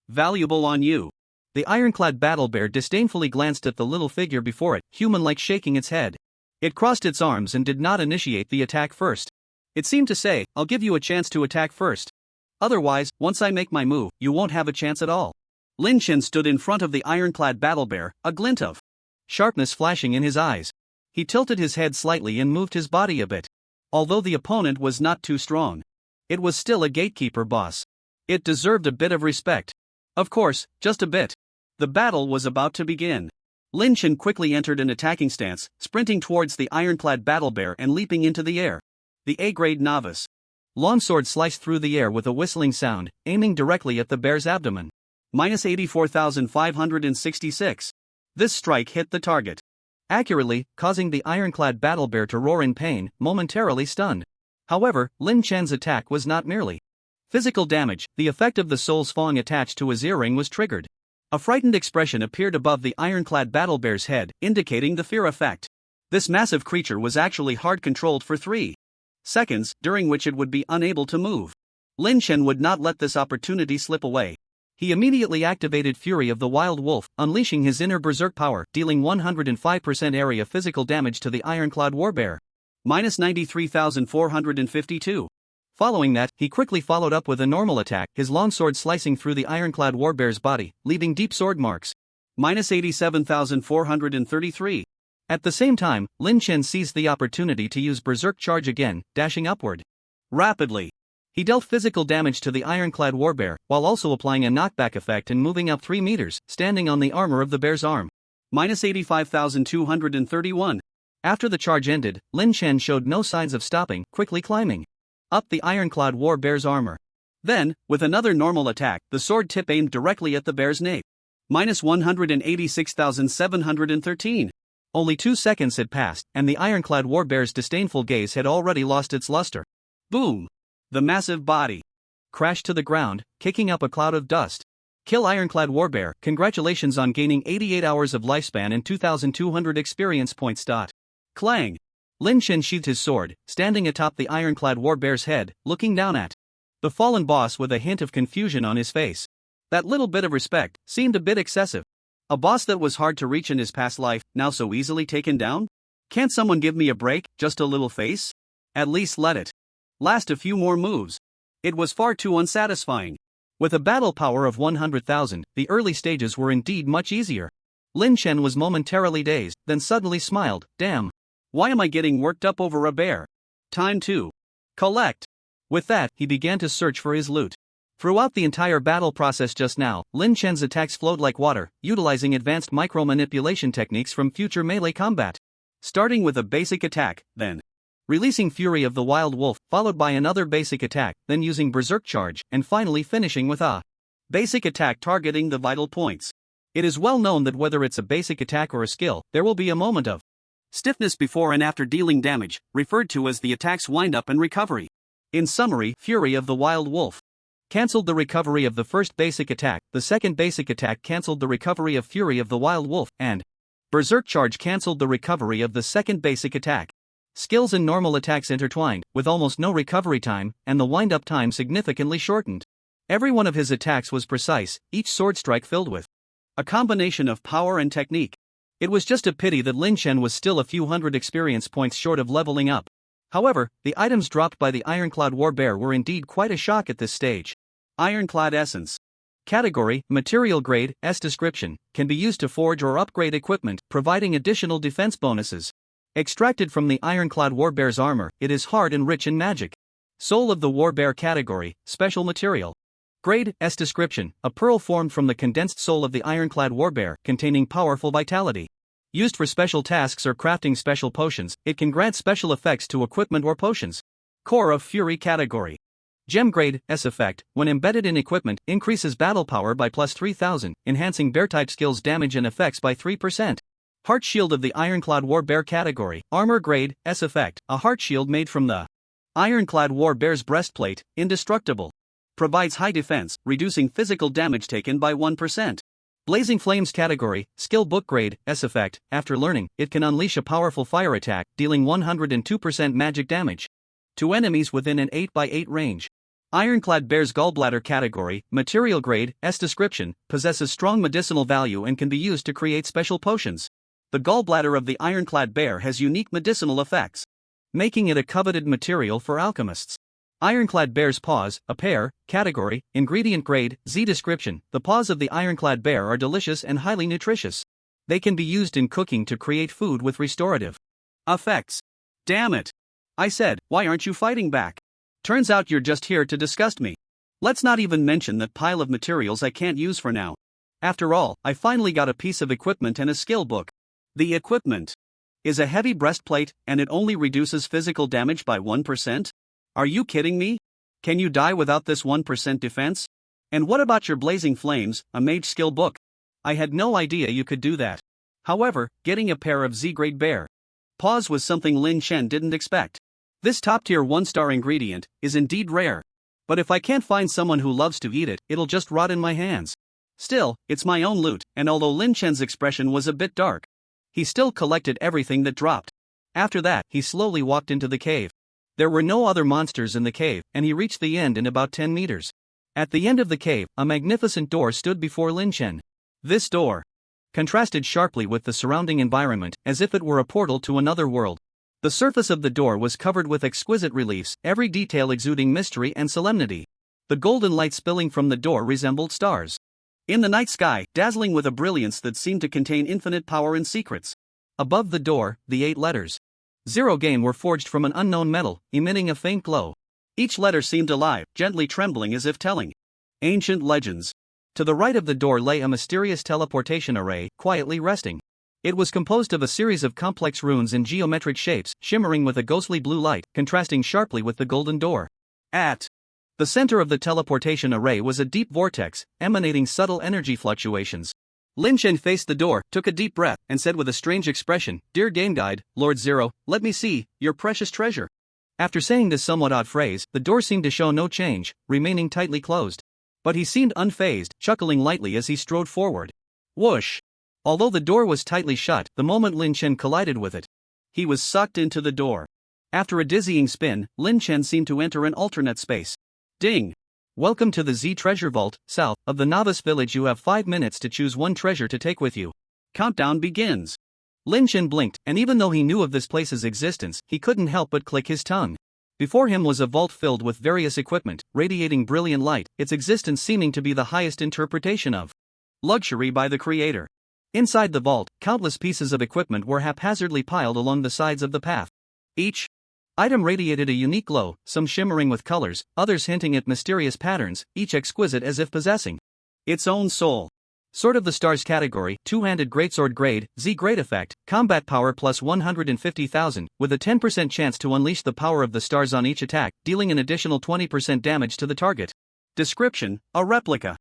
valuable on you. The ironclad battle bear disdainfully glanced at the little figure before it, human-like, shaking its head. It crossed its arms and did not initiate the attack first. It seemed to say, I'll give you a chance to attack first. Otherwise, once I make my move, you won't have a chance at all. Lin Chen stood in front of the ironclad battle bear, a glint of sharpness flashing in his eyes. He tilted his head slightly and moved his body a bit. Although the opponent was not too strong, it was still a gatekeeper boss. It deserved a bit of respect. Of course, just a bit. The battle was about to begin. Lin Chen quickly entered an attacking stance, sprinting towards the ironclad battle bear and leaping into the air. The A-grade novice longsword sliced through the air with a whistling sound, aiming directly at the bear's abdomen. -84,566. This strike hit the target accurately, causing the ironclad battle bear to roar in pain, momentarily stunned. However, Lin Chen's attack was not merely physical damage. The effect of the soul's fang attached to his earring was triggered. A frightened expression appeared above the ironclad battle bear's head, indicating the fear effect. This massive creature was actually hard-controlled for 3 seconds, during which it would be unable to move. Lin Chen would not let this opportunity slip away. He immediately activated Fury of the Wild Wolf, unleashing his inner berserk power, dealing 105% area physical damage to the ironclad warbear. -93,452. Following that, he quickly followed up with a normal attack, his longsword slicing through the ironclad warbear's body, leaving deep sword marks. -87,433. At the same time, Lin Chen seized the opportunity to use berserk charge again, dashing upward rapidly. He dealt physical damage to the ironclad warbear, while also applying a knockback effect and moving up 3 meters, standing on the armor of the bear's arm. -85,231. After the charge ended, Lin Chen showed no signs of stopping, quickly climbing up the ironclad warbear's armor. Then, with another normal attack, the sword tip aimed directly at the bear's nape. -186,713. Only 2 seconds had passed, and the ironclad warbear's disdainful gaze had already lost its luster. Boom! The massive body crashed to the ground, kicking up a cloud of dust. Kill ironclad warbear, congratulations on gaining 88 hours of lifespan and 2,200 experience points. Clang! Lin Chen sheathed his sword, standing atop the ironclad warbear's head, looking down at the fallen boss with a hint of confusion on his face. That little bit of respect seemed a bit excessive. A boss that was hard to reach in his past life, now so easily taken down? Can't someone give me a break, just a little face? At least let it last a few more moves. It was far too unsatisfying. With a battle power of 100,000, the early stages were indeed much easier. Lin Chen was momentarily dazed, then suddenly smiled. Damn. Why am I getting worked up over a bear? Time to collect. With that, he began to search for his loot. Throughout the entire battle process just now, Lin Chen's attacks flowed like water, utilizing advanced micro-manipulation techniques from future melee combat. Starting with a basic attack, then releasing Fury of the Wild Wolf, followed by another basic attack, then using Berserk Charge, and finally finishing with a basic attack targeting the vital points. It is well known that whether it's a basic attack or a skill, there will be a moment of stiffness before and after dealing damage, referred to as the attack's wind-up and recovery. In summary, Fury of the Wild Wolf cancelled the recovery of the first basic attack, the second basic attack cancelled the recovery of Fury of the Wild Wolf, and Berserk Charge cancelled the recovery of the second basic attack. Skills and normal attacks intertwined, with almost no recovery time, and the wind-up time significantly shortened. Every one of his attacks was precise, each sword strike filled with a combination of power and technique. It was just a pity that Lin Chen was still a few hundred experience points short of leveling up. However, the items dropped by the ironclad warbear were indeed quite a shock at this stage. Ironclad Essence. Category, Material Grade, S description, can be used to forge or upgrade equipment, providing additional defense bonuses. Extracted from the ironclad warbear's armor, it is hard and rich in magic. Soul of the warbear category, Special Material. Grade, S description, a pearl formed from the condensed soul of the ironclad warbear, containing powerful vitality. Used for special tasks or crafting special potions, it can grant special effects to equipment or potions. Core of Fury category. Gem grade, S effect, when embedded in equipment, increases battle power by plus 3,000, enhancing bear-type skills damage and effects by 3%. Heart shield of the ironclad warbear category. Armor grade, S effect, a heart shield made from the ironclad warbear's breastplate, indestructible. Provides high defense, reducing physical damage taken by 1%. Blazing Flames category, Skill book grade, S effect, after learning, it can unleash a powerful fire attack, dealing 102% magic damage to enemies within an 8x8 range. Ironclad Bear's Gallbladder category, Material grade, S description, possesses strong medicinal value and can be used to create special potions. The gallbladder of the ironclad bear has unique medicinal effects, making it a coveted material for alchemists. Ironclad bear's paws, a pair, category, ingredient grade, Z description. The paws of the ironclad bear are delicious and highly nutritious. They can be used in cooking to create food with restorative effects. Damn it! I said, why aren't you fighting back? Turns out you're just here to disgust me. Let's not even mention that pile of materials I can't use for now. After all, I finally got a piece of equipment and a skill book. The equipment is a heavy breastplate, and it only reduces physical damage by 1%? Are you kidding me? Can you die without this 1% defense? And what about your blazing flames, a mage skill book? I had no idea you could do that. However, getting a pair of Z-grade bear paws was something Lin Chen didn't expect. This top-tier 1-star ingredient is indeed rare. But if I can't find someone who loves to eat it, it'll just rot in my hands. Still, it's my own loot, and although Lin Chen's expression was a bit dark, he still collected everything that dropped. After that, he slowly walked into the cave. There were no other monsters in the cave, and he reached the end in about 10 meters. At the end of the cave, a magnificent door stood before Lin Chen. This door contrasted sharply with the surrounding environment, as if it were a portal to another world. The surface of the door was covered with exquisite reliefs, every detail exuding mystery and solemnity. The golden light spilling from the door resembled stars in the night sky, dazzling with a brilliance that seemed to contain infinite power and secrets. Above the door, the 8 letters Zero Game were forged from an unknown metal, emitting a faint glow. Each letter seemed alive, gently trembling as if telling ancient legends. To the right of the door lay a mysterious teleportation array, quietly resting. It was composed of a series of complex runes in geometric shapes, shimmering with a ghostly blue light, contrasting sharply with the golden door. At the center of the teleportation array was a deep vortex, emanating subtle energy fluctuations. Lin Chen faced the door, took a deep breath, and said with a strange expression, "Dear Game Guide, Lord Zero, let me see your precious treasure." After saying this somewhat odd phrase, the door seemed to show no change, remaining tightly closed. But he seemed unfazed, chuckling lightly as he strode forward. Whoosh! Although the door was tightly shut, the moment Lin Chen collided with it, he was sucked into the door. After a dizzying spin, Lin Chen seemed to enter an alternate space. Ding! Welcome to the Z Treasure Vault, south of the Novice Village. You have 5 minutes to choose one treasure to take with you. Countdown begins. Lin Chen blinked, and even though he knew of this place's existence, he couldn't help but click his tongue. Before him was a vault filled with various equipment, radiating brilliant light, its existence seeming to be the highest interpretation of luxury by the creator. Inside the vault, countless pieces of equipment were haphazardly piled along the sides of the path. Each item radiated a unique glow, some shimmering with colors, others hinting at mysterious patterns, each exquisite as if possessing its own soul. Sword of the Stars category, two-handed greatsword grade, Z grade effect, combat power plus 150,000, with a 10% chance to unleash the power of the stars on each attack, dealing an additional 20% damage to the target. Description: a replica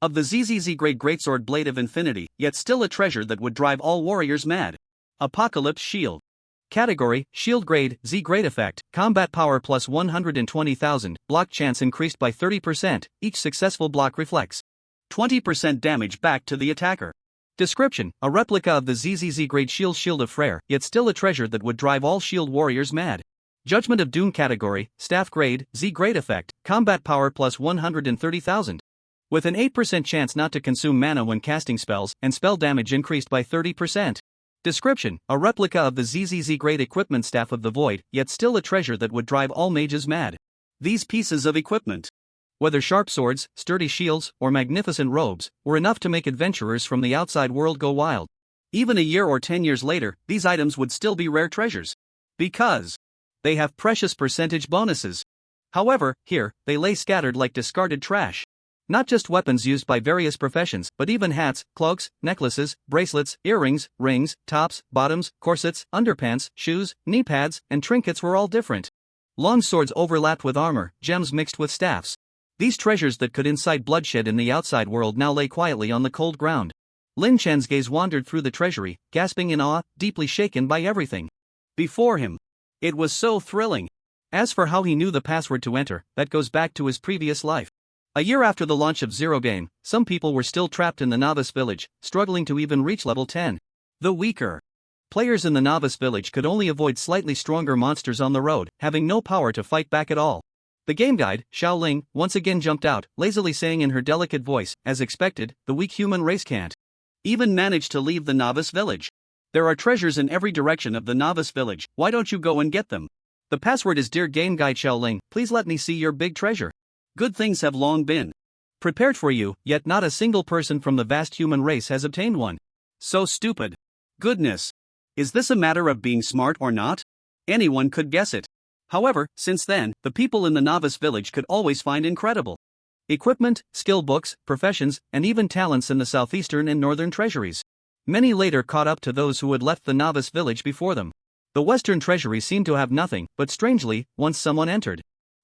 of the ZZZ grade greatsword blade of infinity, yet still a treasure that would drive all warriors mad. Apocalypse shield. Category, shield grade, Z grade effect, combat power plus 120,000, block chance increased by 30%, each successful block reflects 20% damage back to the attacker. Description: a replica of the ZZZ grade shield of Freyr, yet still a treasure that would drive all shield warriors mad. Judgment of Doom category, staff grade, Z grade effect, combat power plus 130,000. With an 8% chance not to consume mana when casting spells, and spell damage increased by 30%. Description: a replica of the ZZZ grade equipment Staff of the Void, yet still a treasure that would drive all mages mad. These pieces of equipment, whether sharp swords, sturdy shields, or magnificent robes, were enough to make adventurers from the outside world go wild. Even a year or 10 years later, these items would still be rare treasures. Because they have precious percentage bonuses. However, here, they lay scattered like discarded trash. Not just weapons used by various professions, but even hats, cloaks, necklaces, bracelets, earrings, rings, tops, bottoms, corsets, underpants, shoes, knee pads, and trinkets were all different. Long swords overlapped with armor, gems mixed with staffs. These treasures that could incite bloodshed in the outside world now lay quietly on the cold ground. Lin Chen's gaze wandered through the treasury, gasping in awe, deeply shaken by everything before him. It was so thrilling. As for how he knew the password to enter, that goes back to his previous life. A year after the launch of Zero Game, some people were still trapped in the Novice Village, struggling to even reach level 10. The weaker players in the Novice Village could only avoid slightly stronger monsters on the road, having no power to fight back at all. The game guide, Xiao Ling, once again jumped out, lazily saying in her delicate voice, as expected, the weak human race can't even manage to leave the Novice Village. There are treasures in every direction of the Novice Village, why don't you go and get them? The password is Dear Game Guide Xiaoling, please let me see your big treasure. Good things have long been prepared for you, yet not a single person from the vast human race has obtained one. So stupid. Goodness. Is this a matter of being smart or not? Anyone could guess it. However, since then, the people in the novice village could always find incredible equipment, skill books, professions, and even talents in the southeastern and northern treasuries. Many later caught up to those who had left the novice village before them. The western treasury seemed to have nothing, but strangely, once someone entered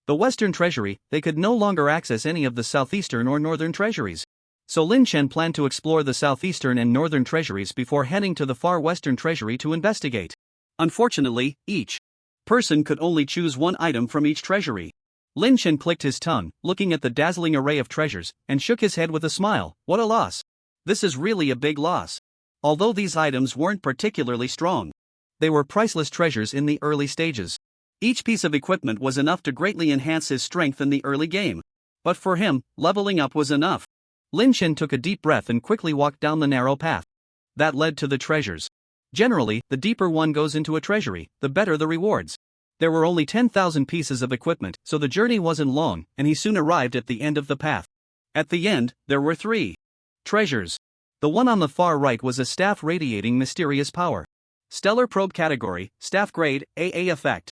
the western treasury, they could no longer access any of the southeastern or northern treasuries. So Lin Chen planned to explore the southeastern and northern treasuries before heading to the far western treasury to investigate. Unfortunately, each person could only choose one item from each treasury. Lin Chen clicked his tongue, looking at the dazzling array of treasures, and shook his head with a smile. What a loss. This is really a big loss. Although these items weren't particularly strong, they were priceless treasures in the early stages. Each piece of equipment was enough to greatly enhance his strength in the early game. But for him, leveling up was enough. Lin Chen took a deep breath and quickly walked down the narrow path that led to the treasures. Generally, the deeper one goes into a treasury, the better the rewards. There were only 10,000 pieces of equipment, so the journey wasn't long, and he soon arrived at the end of the path. At the end, there were 3 treasures. The one on the far right was a staff radiating mysterious power. Stellar Probe category, staff grade, AA effect.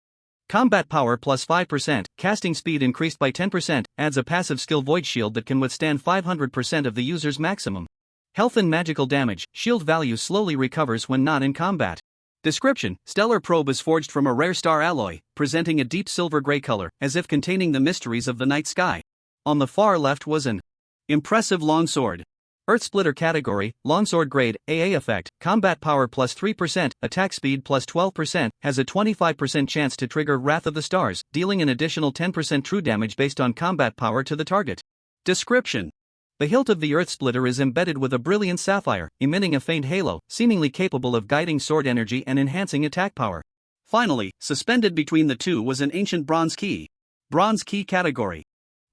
Combat power plus 5%, casting speed increased by 10%, adds a passive skill Void Shield that can withstand 500% of the user's maximum health and magical damage. Shield value slowly recovers when not in combat. Description: Stellar Probe is forged from a rare star alloy, presenting a deep silver-gray color, as if containing the mysteries of the night sky. On the far left was an impressive longsword. Earth Splitter category, longsword grade, AA effect, combat power plus 3%, attack speed plus 12%, has a 25% chance to trigger Wrath of the Stars, dealing an additional 10% true damage based on combat power to the target. Description: the hilt of the Earth Splitter is embedded with a brilliant sapphire, emitting a faint halo, seemingly capable of guiding sword energy and enhancing attack power. Finally, suspended between the two was an ancient bronze key. Bronze key category.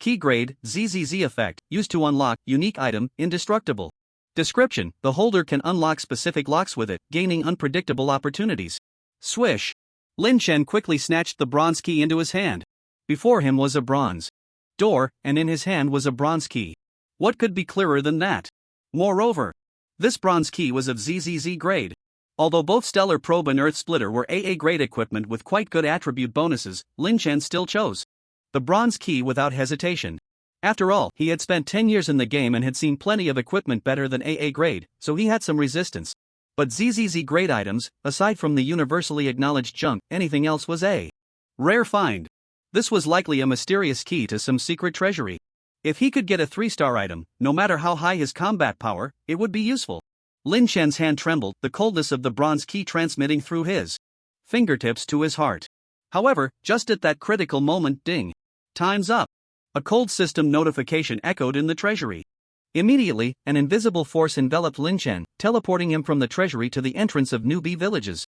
Key grade, ZZZ effect, used to unlock, unique item, indestructible. Description: the holder can unlock specific locks with it, gaining unpredictable opportunities. Swish! Lin Chen quickly snatched the bronze key into his hand. Before him was a bronze door, and in his hand was a bronze key. What could be clearer than that? Moreover, this bronze key was of ZZZ grade. Although both Stellar Probe and Earth Splitter were AA grade equipment with quite good attribute bonuses, Lin Chen still chose the bronze key without hesitation. After all, he had spent 10 years in the game and had seen plenty of equipment better than AA grade, so he had some resistance. But ZZZ grade items, aside from the universally acknowledged junk, anything else was a rare find. This was likely a mysterious key to some secret treasury. If he could get a 3-star item, no matter how high his combat power, it would be useful. Lin Chen's hand trembled, the coldness of the bronze key transmitting through his fingertips to his heart. However, just at that critical moment, ding! Time's up! A cold system notification echoed in the treasury. Immediately, an invisible force enveloped Lin Chen, teleporting him from the treasury to the entrance of newbie villages.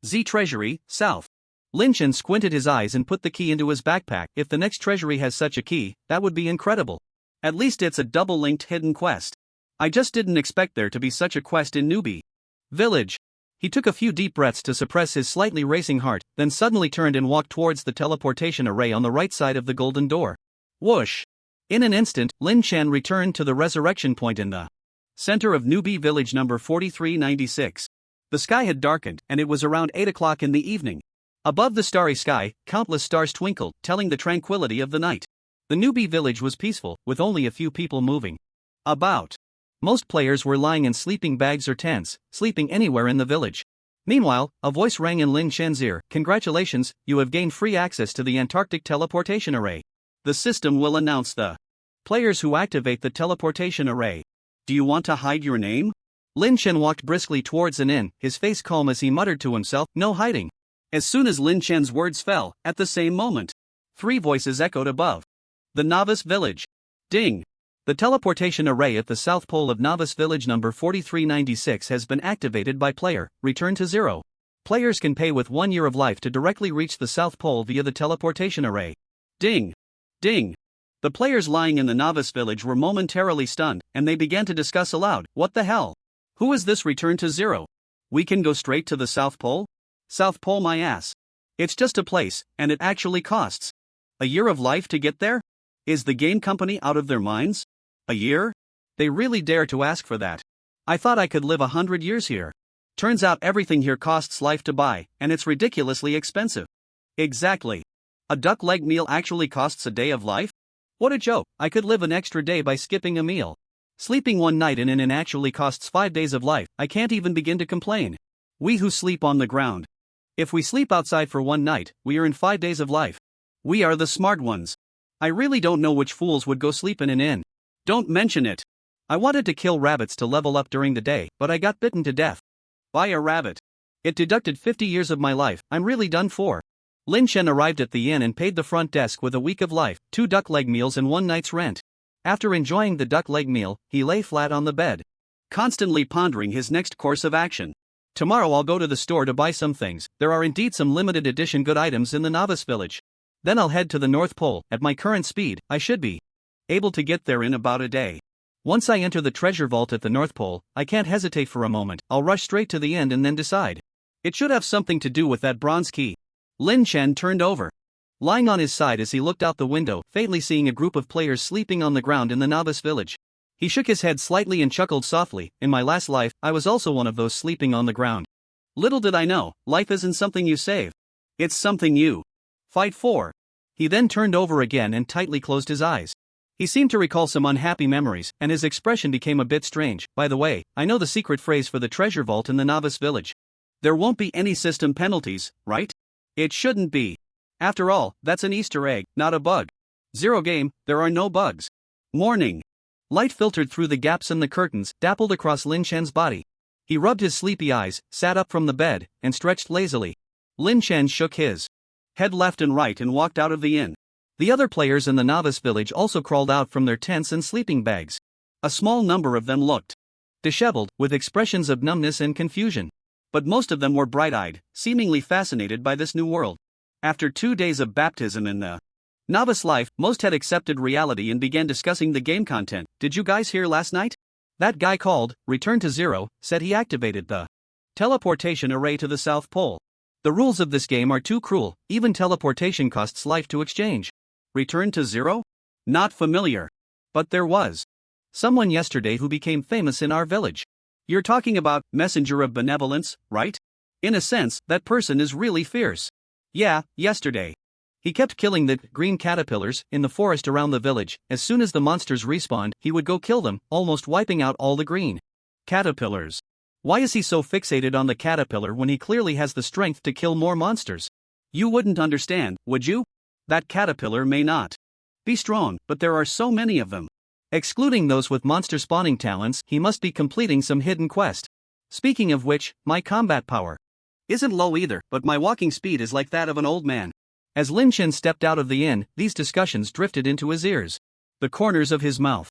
Z Treasury, South. Lin Chen squinted his eyes and put the key into his backpack. If the next treasury has such a key, that would be incredible. At least it's a double-linked hidden quest. I just didn't expect there to be such a quest in newbie village. He took a few deep breaths to suppress his slightly racing heart, then suddenly turned and walked towards the teleportation array on the right side of the golden door. Whoosh! In an instant, Lin Chen returned to the resurrection point in the center of newbie village number 4396. The sky had darkened, and it was around 8 o'clock in the evening. Above the starry sky, countless stars twinkled, telling the tranquility of the night. The newbie village was peaceful, with only a few people moving about. Most players were lying in sleeping bags or tents, sleeping anywhere in the village. Meanwhile, a voice rang in Lin Chen's ear. Congratulations, you have gained free access to the Antarctic teleportation array. The system will announce the players who activate the teleportation array. Do you want to hide your name? Lin Chen walked briskly towards an inn, his face calm as he muttered to himself, no hiding. As soon as Lin Chen's words fell, at the same moment, 3 voices echoed above. The Novice Village. Ding! The teleportation array at the south pole of Novice Village number 4396 has been activated by player. Return to 0. Players can pay with 1 year of life to directly reach the south pole via the teleportation array. Ding! Ding! The players lying in the Novice Village were momentarily stunned, and they began to discuss aloud, what the hell? Who is this return to 0? We can go straight to the South Pole? South Pole my ass. It's just a place, and it actually costs a year of life to get there? Is the game company out of their minds? A year? They really dare to ask for that. I thought I could live 100 years here. Turns out everything here costs life to buy, and it's ridiculously expensive. Exactly. A duck leg meal actually costs a day of life? What a joke, I could live an extra day by skipping a meal. Sleeping one night in an inn actually costs 5 days of life, I can't even begin to complain. We who sleep on the ground. If we sleep outside for one night, we earn 5 days of life. We are the smart ones. I really don't know which fools would go sleep in an inn. Don't mention it. I wanted to kill rabbits to level up during the day, but I got bitten to death by a rabbit. It deducted 50 years of my life, I'm really done for. Lin Chen arrived at the inn and paid the front desk with a week of life, 2 duck leg meals and 1 night's rent. After enjoying the duck leg meal, he lay flat on the bed, constantly pondering his next course of action. Tomorrow I'll go to the store to buy some things, there are indeed some limited edition good items in the novice village. Then I'll head to the North Pole, at my current speed, I should be able to get there in about a day. Once I enter the treasure vault at the North Pole, I can't hesitate for a moment, I'll rush straight to the end and then decide. It should have something to do with that bronze key. Lin Chen turned over, lying on his side as he looked out the window, faintly seeing a group of players sleeping on the ground in the novice village. He shook his head slightly and chuckled softly, in my last life, I was also one of those sleeping on the ground. Little did I know, life isn't something you save. It's something you fight for. He then turned over again and tightly closed his eyes. He seemed to recall some unhappy memories, and his expression became a bit strange. By the way, I know the secret phrase for the treasure vault in the novice village. There won't be any system penalties, right? It shouldn't be. After all, that's an Easter egg, not a bug. Zero game, there are no bugs. Morning. Light filtered through the gaps in the curtains, dappled across Lin Chen's body. He rubbed his sleepy eyes, sat up from the bed, and stretched lazily. Lin Chen shook his head left and right and walked out of the inn. The other players in the novice village also crawled out from their tents and sleeping bags. A small number of them looked disheveled, with expressions of numbness and confusion. But most of them were bright-eyed, seemingly fascinated by this new world. After 2 days of baptism in the novice life, most had accepted reality and began discussing the game content. Did you guys hear last night? That guy called, returned to zero, said he activated the teleportation array to the South Pole. The rules of this game are too cruel, even teleportation costs life to exchange. Return to zero? Not familiar. But there was someone yesterday who became famous in our village. You're talking about Messenger of Benevolence, right? In a sense, that person is really fierce. Yeah, yesterday. He kept killing the green caterpillars in the forest around the village. As soon as the monsters respawned, he would go kill them, almost wiping out all the green caterpillars. Why is he so fixated on the caterpillar when he clearly has the strength to kill more monsters? You wouldn't understand, would you? That caterpillar may not be strong, but there are so many of them. Excluding those with monster spawning talents, he must be completing some hidden quest. Speaking of which, my combat power isn't low either, but my walking speed is like that of an old man. As Lin Chen stepped out of the inn, these discussions drifted into his ears. The corners of his mouth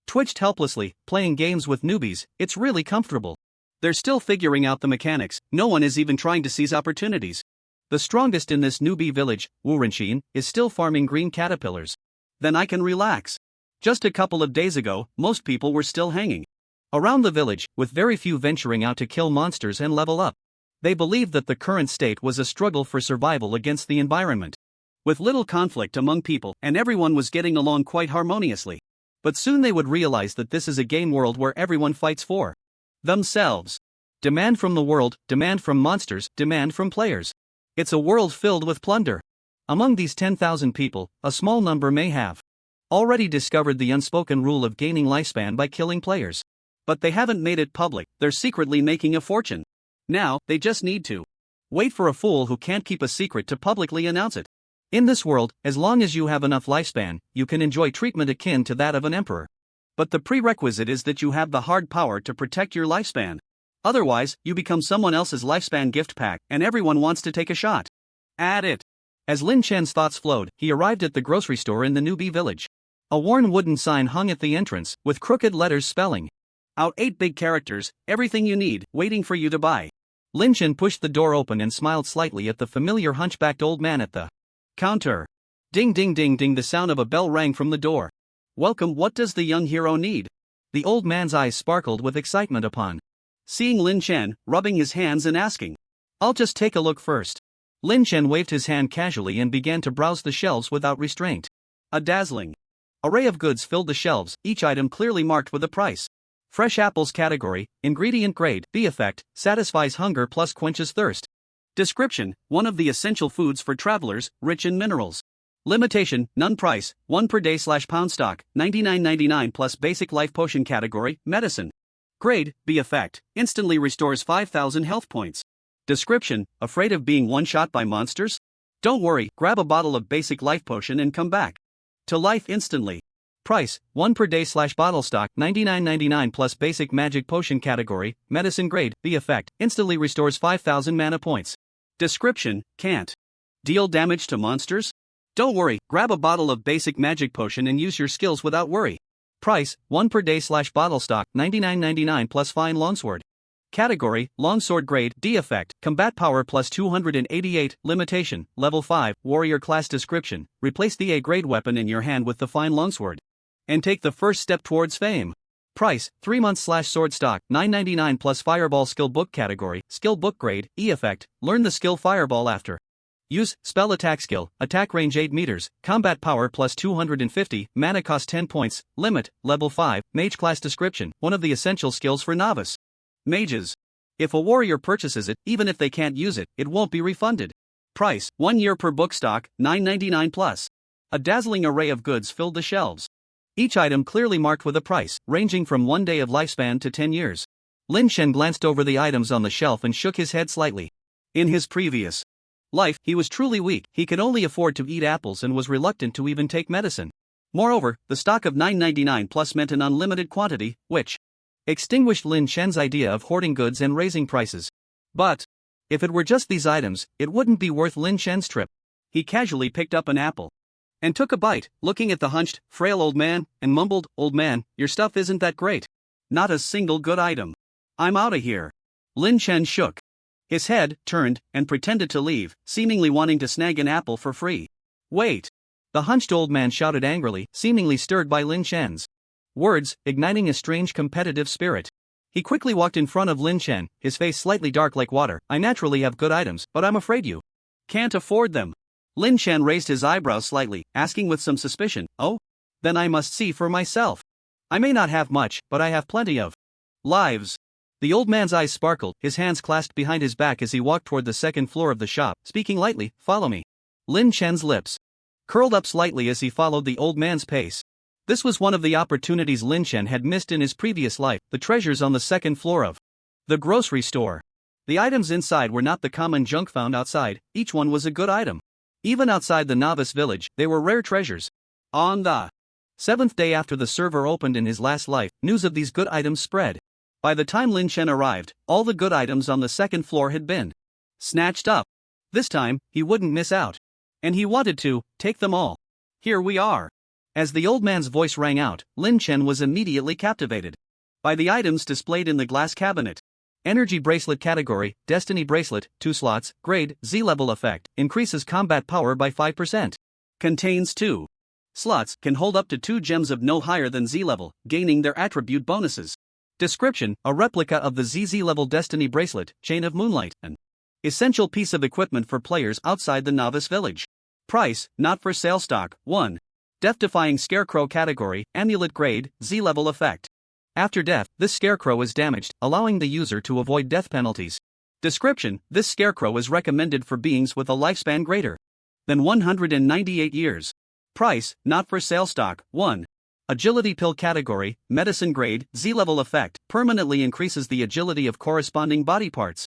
twitched helplessly, playing games with newbies, it's really comfortable. They're still figuring out the mechanics, no one is even trying to seize opportunities. The strongest in this newbie village, Wu Renxin, is still farming green caterpillars. Then I can relax. Just a couple of days ago, most people were still hanging around the village, with very few venturing out to kill monsters and level up. They believed that the current state was a struggle for survival against the environment, with little conflict among people, and everyone was getting along quite harmoniously. But soon they would realize that this is a game world where everyone fights for themselves. Demand from the world, demand from monsters, demand from players. It's a world filled with plunder. Among these 10,000 people, a small number may have already discovered the unspoken rule of gaining lifespan by killing players. But they haven't made it public, they're secretly making a fortune. Now, they just need to wait for a fool who can't keep a secret to publicly announce it. In this world, as long as you have enough lifespan, you can enjoy treatment akin to that of an emperor. But the prerequisite is that you have the hard power to protect your lifespan. Otherwise, you become someone else's lifespan gift pack, and everyone wants to take a shot at it. As Lin Chen's thoughts flowed, he arrived at the grocery store in the newbie village. A worn wooden sign hung at the entrance, with crooked letters spelling out 8 big characters, everything you need, waiting for you to buy. Lin Chen pushed the door open and smiled slightly at the familiar hunchbacked old man at the counter. Ding ding ding ding, the sound of a bell rang from the door. Welcome, what does the young hero need? The old man's eyes sparkled with excitement upon seeing Lin Chen, rubbing his hands and asking. I'll just take a look first. Lin Chen waved his hand casually and began to browse the shelves without restraint. A dazzling array of goods filled the shelves, each item clearly marked with a price. Fresh apples category, ingredient grade, B effect, satisfies hunger plus quenches thirst. Description: one of the essential foods for travelers, rich in minerals. Limitation: none. Price: 1 per day / pound stock, 99.99 plus basic life potion category, medicine. Grade, B effect, instantly restores 5,000 health points. Description: afraid of being one-shot by monsters? Don't worry, grab a bottle of basic life potion and come back to life instantly. Price: 1 per day / bottle stock, 99.99 plus basic magic potion category, medicine grade, B effect, instantly restores 5,000 mana points. Description: can't deal damage to monsters? Don't worry, grab a bottle of basic magic potion and use your skills without worry. Price: 1 per day / bottle stock, 99.99 plus fine longsword. Category: longsword grade, D effect, combat power plus 288, limitation, level 5, warrior class. Description: replace the A grade weapon in your hand with the fine longsword and take the first step towards fame. Price: 3 months / sword stock, 9.99 plus fireball. Skill book category, skill book grade, E effect, learn the skill fireball after use, spell attack skill, attack range 8 meters, combat power plus 250, mana cost 10 points, limit, level 5, mage class. Description: one of the essential skills for novice mages. If a warrior purchases it, even if they can't use it, it won't be refunded. Price: 1 year per book stock, 9.99 plus. A dazzling array of goods filled the shelves. Each item clearly marked with a price, ranging from 1 day of lifespan to 10 years. Lin Chen glanced over the items on the shelf and shook his head slightly. In his previous life, he was truly weak. He could only afford to eat apples and was reluctant to even take medicine. Moreover, the stock of 9.99 plus meant an unlimited quantity, which extinguished Lin Chen's idea of hoarding goods and raising prices. But if it were just these items, it wouldn't be worth Lin Chen's trip. He casually picked up an apple and took a bite, looking at the hunched, frail old man, and mumbled, "Old man, your stuff isn't that great. Not a single good item. I'm outta here." Lin Chen shook his head, turned, and pretended to leave, seemingly wanting to snag an apple for free. "Wait!" the hunched old man shouted angrily, seemingly stirred by Lin Chen's words, igniting a strange competitive spirit. He quickly walked in front of Lin Chen, his face slightly dark like water. "I naturally have good items, but I'm afraid you can't afford them." Lin Chen raised his eyebrows slightly, asking with some suspicion, "Oh? Then I must see for myself. I may not have much, but I have plenty of lives." The old man's eyes sparkled, his hands clasped behind his back as he walked toward the second floor of the shop, speaking lightly, "Follow me." Lin Chen's lips curled up slightly as he followed the old man's pace. This was one of the opportunities Lin Chen had missed in his previous life, the treasures on the second floor of the grocery store. The items inside were not the common junk found outside, each one was a good item. Even outside the novice village, they were rare treasures. On the 7th day after the server opened in his last life, news of these good items spread. By the time Lin Chen arrived, all the good items on the second floor had been snatched up. This time, he wouldn't miss out. And he wanted to take them all. "Here we are." As the old man's voice rang out, Lin Chen was immediately captivated by the items displayed in the glass cabinet. Energy bracelet category, Destiny bracelet, 2 slots, grade, Z level effect, increases combat power by 5%. Contains 2 slots, can hold up to 2 gems of no higher than Z level, gaining their attribute bonuses. Description: a replica of the ZZ level Destiny bracelet, Chain of Moonlight, an essential piece of equipment for players outside the novice village. Price: not for sale. Stock 1. Death-defying scarecrow category, amulet grade, Z level effect. After death, this scarecrow is damaged, allowing the user to avoid death penalties. Description: this scarecrow is recommended for beings with a lifespan greater than 198 years. Price: not for sale. Stock 1. Agility pill category, medicine grade, Z level effect, permanently increases the agility of corresponding body parts.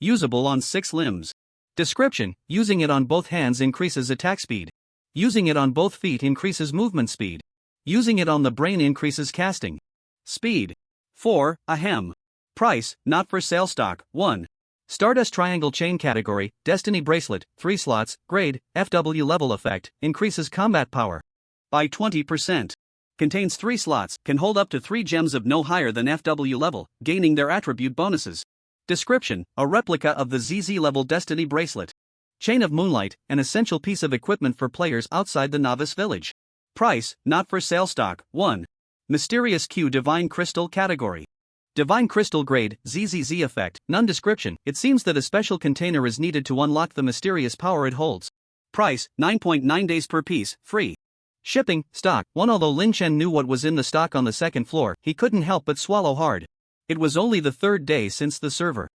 Usable on 6 limbs. Description: using it on both hands increases attack speed. Using it on both feet increases movement speed. Using it on the brain increases casting speed. 4. Ahem. Price: not for sale. Stock 1. Stardust triangle chain category, Destiny bracelet, 3 slots, grade, FW level effect, increases combat power by 20%. Contains 3 slots, can hold up to 3 gems of no higher than FW level, gaining their attribute bonuses. Description: a replica of the ZZ level Destiny bracelet. Chain of Moonlight, an essential piece of equipment for players outside the novice village. Price: not for sale. Stock 1. Mysterious Q divine crystal category. Divine Crystal Grade, ZZZ Effect, None Description. It seems that a special container is needed to unlock the mysterious power it holds. Price, 9.9 days per piece, free. Shipping, stock, 1. Although Lin Chen knew what was in the stock on the second floor, he couldn't help but swallow hard. It was only the third day since the server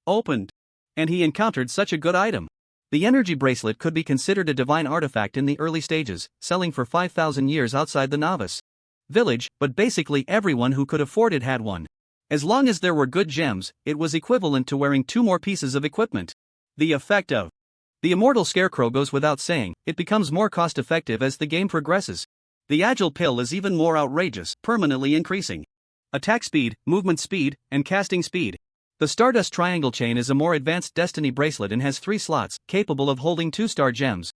opened, and he encountered such a good item. The energy bracelet could be considered a divine artifact in the early stages, selling for 5,000 years outside the novice village, but basically everyone who could afford it had one. As long as there were good gems, it was equivalent to wearing 2 more pieces of equipment. The effect of the immortal scarecrow goes without saying, it becomes more cost-effective as the game progresses. The agile pill is even more outrageous, permanently increasing attack speed, movement speed, and casting speed. The Stardust Triangle Chain is a more advanced Destiny bracelet and has 3 slots, capable of holding 2-star gems.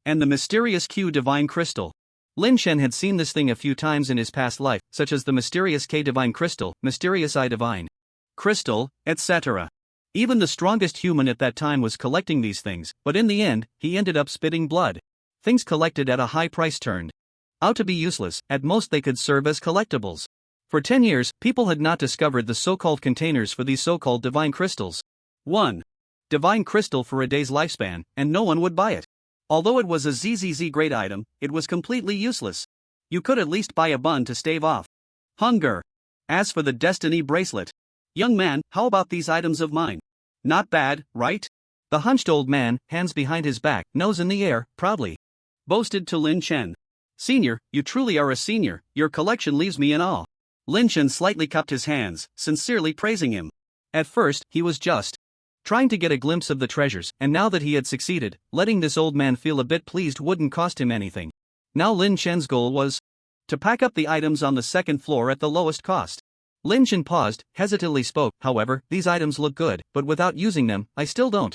And the mysterious Q Divine Crystal. Lin Chen had seen this thing a few times in his past life, such as the mysterious K Divine Crystal, mysterious I Divine Crystal, etc. Even the strongest human at that time was collecting these things, but in the end, he ended up spitting blood. Things collected at a high price turned out to be useless, at most they could serve as collectibles. For 10 years, people had not discovered the so-called containers for these so-called divine crystals. 1. Divine crystal for a day's lifespan, and no one would buy it. Although it was a ZZZ grade item, it was completely useless. You could at least buy a bun to stave off hunger. As for the Destiny bracelet, young man, how about these items of mine? Not bad, right? The hunched old man, hands behind his back, nose in the air, proudly boasted to Lin Chen. Senior, you truly are a senior, your collection leaves me in awe. Lin Chen slightly cupped his hands, sincerely praising him. At first, he was just trying to get a glimpse of the treasures, and now that he had succeeded, letting this old man feel a bit pleased wouldn't cost him anything. Now Lin Chen's goal was to pack up the items on the second floor at the lowest cost. Lin Chen paused, hesitantly spoke, however, these items look good, but without using them, I still don't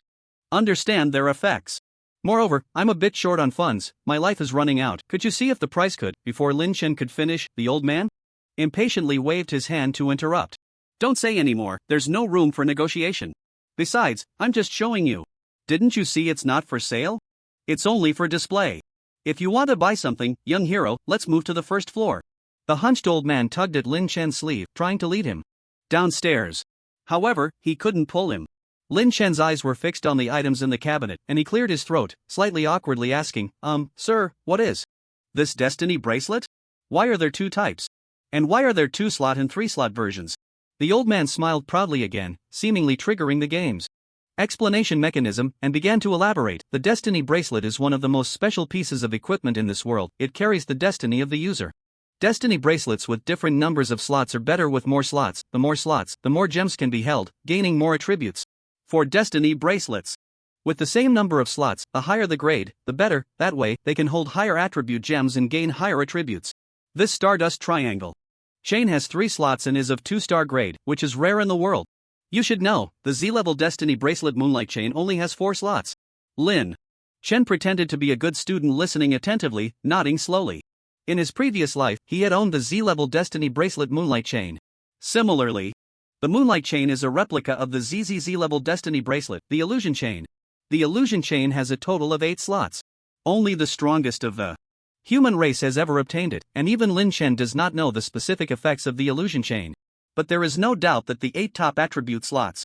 understand their effects. Moreover, I'm a bit short on funds, my life is running out. Could you see if the price could? Before Lin Chen could finish, the old man impatiently waved his hand to interrupt. Don't say anymore, there's no room for negotiation. Besides, I'm just showing you. Didn't you see it's not for sale? It's only for display. If you want to buy something, young hero, let's move to the first floor. The hunched old man tugged at Lin Chen's sleeve, trying to lead him downstairs. However, he couldn't pull him. Lin Chen's eyes were fixed on the items in the cabinet, and he cleared his throat, slightly awkwardly asking, sir, what is this Destiny bracelet? Why are there 2 types? And why are there 2-slot and 3-slot versions? The old man smiled proudly again, seemingly triggering the game's explanation mechanism, and began to elaborate. The Destiny bracelet is one of the most special pieces of equipment in this world. It carries the destiny of the user. Destiny bracelets with different numbers of slots are better with more slots. The more slots, the more gems can be held, gaining more attributes. For Destiny bracelets, with the same number of slots, the higher the grade, the better. That way, they can hold higher attribute gems and gain higher attributes. This Stardust Triangle Chain has 3 slots and is of 2-star grade, which is rare in the world. You should know, the Z-level Destiny bracelet Moonlight Chain only has 4 slots. Lin Chen pretended to be a good student, listening attentively, nodding slowly. In his previous life, he had owned the Z-level Destiny bracelet Moonlight Chain. Similarly, the Moonlight Chain is a replica of the ZZZ level Destiny bracelet, the Illusion Chain. The Illusion Chain has a total of 8 slots. Only the strongest of the human race has ever obtained it, and even Lin Chen does not know the specific effects of the Illusion Chain. But there is no doubt that the 8 top attribute slots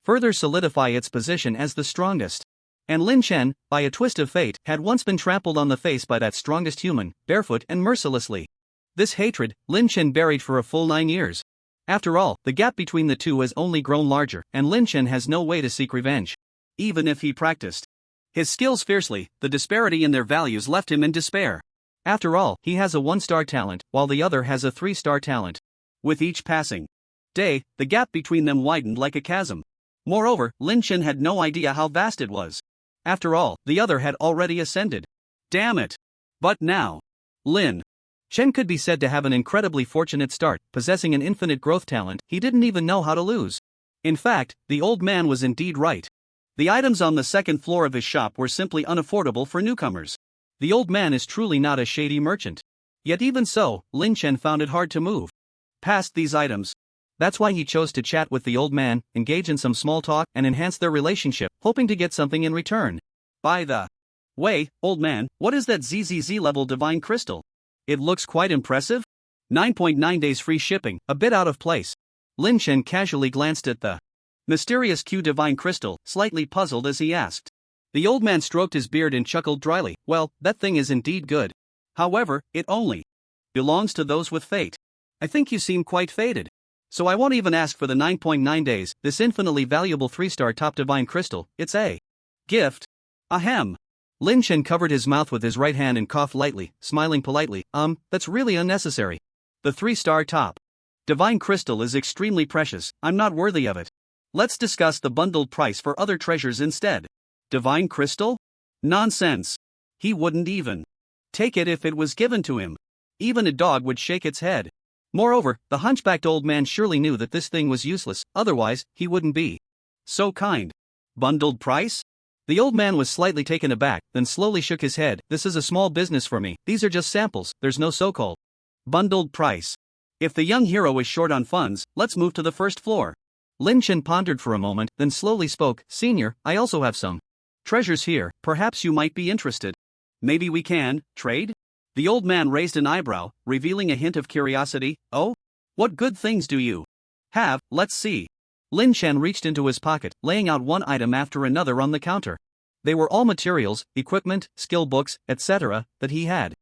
further solidify its position as the strongest. And Lin Chen, by a twist of fate, had once been trampled on the face by that strongest human, barefoot and mercilessly. This hatred, Lin Chen buried for a full 9 years. After all, the gap between the two has only grown larger, and Lin Chen has no way to seek revenge. Even if he practiced his skills fiercely, the disparity in their values left him in despair. After all, he has a 1-star talent, while the other has a 3-star talent. With each passing day, the gap between them widened like a chasm. Moreover, Lin Chen had no idea how vast it was. After all, the other had already ascended. Damn it! But now, Lin Chen could be said to have an incredibly fortunate start, possessing an infinite growth talent. He didn't even know how to lose. In fact, the old man was indeed right. The items on the second floor of his shop were simply unaffordable for newcomers. The old man is truly not a shady merchant. Yet even so, Lin Chen found it hard to move past these items. That's why he chose to chat with the old man, engage in some small talk, and enhance their relationship, hoping to get something in return. By the way, old man, what is that ZZZ level divine crystal? It looks quite impressive. 9.9 days free shipping, a bit out of place. Lin Chen casually glanced at the mysterious Q divine crystal, slightly puzzled as he asked. The old man stroked his beard and chuckled dryly. Well, that thing is indeed good. However, it only belongs to those with fate. I think you seem quite fated. So I won't even ask for the 9.9 days, this infinitely valuable 3-star top divine crystal, it's a gift. Ahem. Lin Chen covered his mouth with his right hand and coughed lightly, smiling politely. That's really unnecessary. The 3-star top divine crystal is extremely precious, I'm not worthy of it. Let's discuss the bundled price for other treasures instead. Divine crystal? Nonsense. He wouldn't even take it if it was given to him. Even a dog would shake its head. Moreover, the hunchbacked old man surely knew that this thing was useless, otherwise, he wouldn't be so kind. Bundled price? The old man was slightly taken aback, then slowly shook his head. This is a small business for me, these are just samples, there's no so-called bundled price. If the young hero is short on funds, let's move to the first floor. Lin Chen pondered for a moment, then slowly spoke. Senior, I also have some treasures here, perhaps you might be interested. Maybe we can trade? The old man raised an eyebrow, revealing a hint of curiosity. Oh? What good things do you have? Let's see. Lin Chen reached into his pocket, laying out one item after another on the counter. They were all materials, equipment, skill books, etc., that he had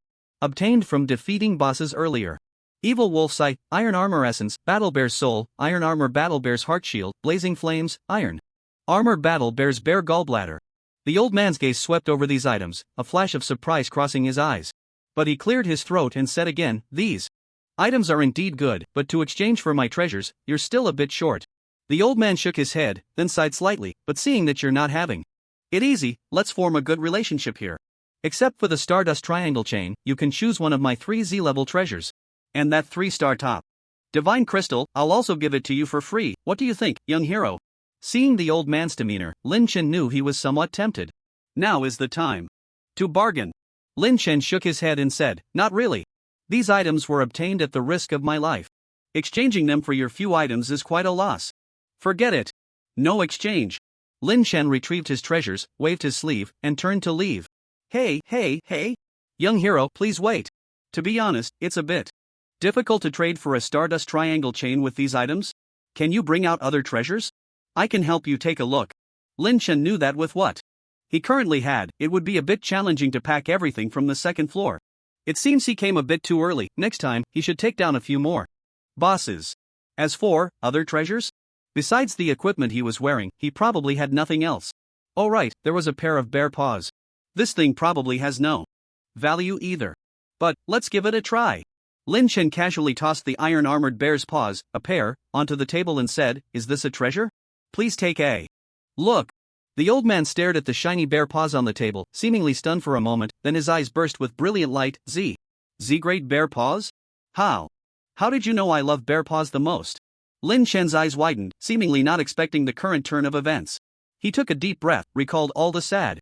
obtained from defeating bosses earlier. Evil Wolf's Eye, Iron Armor Essence, Battle Bear's Soul, Iron Armor Battle Bear's Heart Shield, Blazing Flames, Iron Armor Battle Bear's Bear Gallbladder. The old man's gaze swept over these items, a flash of surprise crossing his eyes. But he cleared his throat and said again, these items are indeed good, but to exchange for my treasures, you're still a bit short. The old man shook his head, then sighed slightly, but seeing that you're not having it easy, let's form a good relationship here. Except for the Stardust Triangle chain, you can choose one of my 3 Z-level treasures. And that 3-star top divine crystal, I'll also give it to you for free. What do you think, young hero? Seeing the old man's demeanor, Lin Chen knew he was somewhat tempted. Now is the time to bargain. Lin Chen shook his head and said, not really. These items were obtained at the risk of my life. Exchanging them for your few items is quite a loss. Forget it. No exchange. Lin Chen retrieved his treasures, waved his sleeve, and turned to leave. Hey. Young hero, please wait. To be honest, it's a bit difficult to trade for a Stardust Triangle chain with these items. Can you bring out other treasures? I can help you take a look. Lin Chen knew that with what he currently had, it would be a bit challenging to pack everything from the second floor. It seems he came a bit too early. Next time, he should take down a few more bosses. As for other treasures? Besides the equipment he was wearing, he probably had nothing else. Oh right, there was a pair of bear paws. This thing probably has no value either. But, let's give it a try. Lin Chen casually tossed the iron-armored bear's paws, a pair, onto the table and said, is this a treasure? Please take a look. The old man stared at the shiny bear paws on the table, seemingly stunned for a moment, then his eyes burst with brilliant light. Z-grade bear paws? How did you know I love bear paws the most? Lin Chen's eyes widened, seemingly not expecting the current turn of events. He took a deep breath, recalled all the sad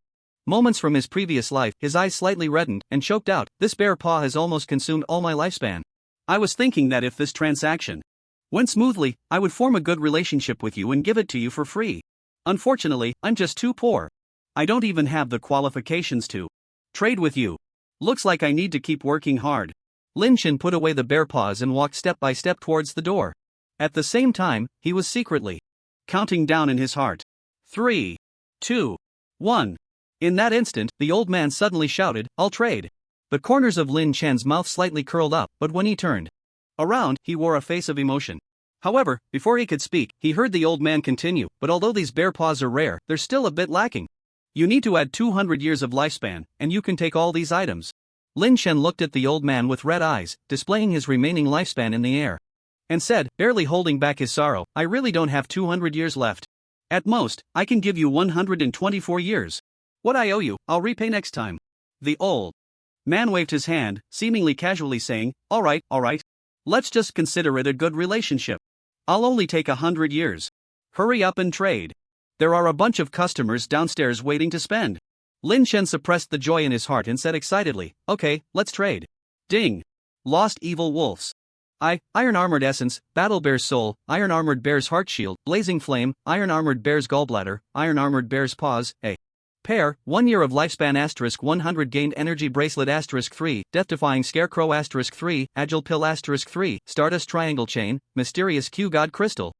moments from his previous life, his eyes slightly reddened, and choked out, this bear paw has almost consumed all my lifespan. I was thinking that if this transaction went smoothly, I would form a good relationship with you and give it to you for free. Unfortunately, I'm just too poor. I don't even have the qualifications to trade with you. Looks like I need to keep working hard. Lin Chen put away the bear paws and walked step by step towards the door. At the same time, he was secretly counting down in his heart. 3, 2, 1. In that instant, the old man suddenly shouted, I'll trade. The corners of Lin Chen's mouth slightly curled up, but when he turned around, he wore a face of emotion. However, before he could speak, he heard the old man continue, but although these bear paws are rare, they're still a bit lacking. You need to add 200 years of lifespan, and you can take all these items. Lin Chen looked at the old man with red eyes, displaying his remaining lifespan in the air, and said, barely holding back his sorrow, I really don't have 200 years left. At most, I can give you 124 years. What I owe you, I'll repay next time. The old man waved his hand, seemingly casually saying, all right. Let's just consider it a good relationship. I'll only take 100 years. Hurry up and trade. There are a bunch of customers downstairs waiting to spend. Lin Chen suppressed the joy in his heart and said excitedly, okay, let's trade. Ding. Lost Evil Wolf's Iron Armored Essence, Battle Bear's Soul, Iron Armored Bear's Heart Shield, Blazing Flame, Iron Armored Bear's Gallbladder, Iron Armored Bear's Paws, Pair, 1 year of lifespan * 100 gained energy bracelet * 3, death-defying scarecrow * 3, agile pill * 3, stardust triangle chain, mysterious Q god crystal.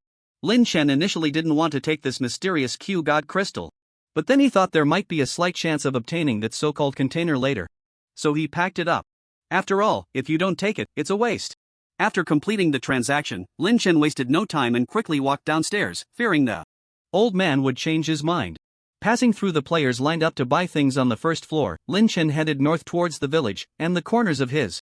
Lin Chen initially didn't want to take this mysterious Q god crystal. But then he thought there might be a slight chance of obtaining that so-called container later. So he packed it up. After all, if you don't take it, it's a waste. After completing the transaction, Lin Chen wasted no time and quickly walked downstairs, fearing the old man would change his mind. Passing through the players lined up to buy things on the first floor, Lin Chen headed north towards the village, and the corners of his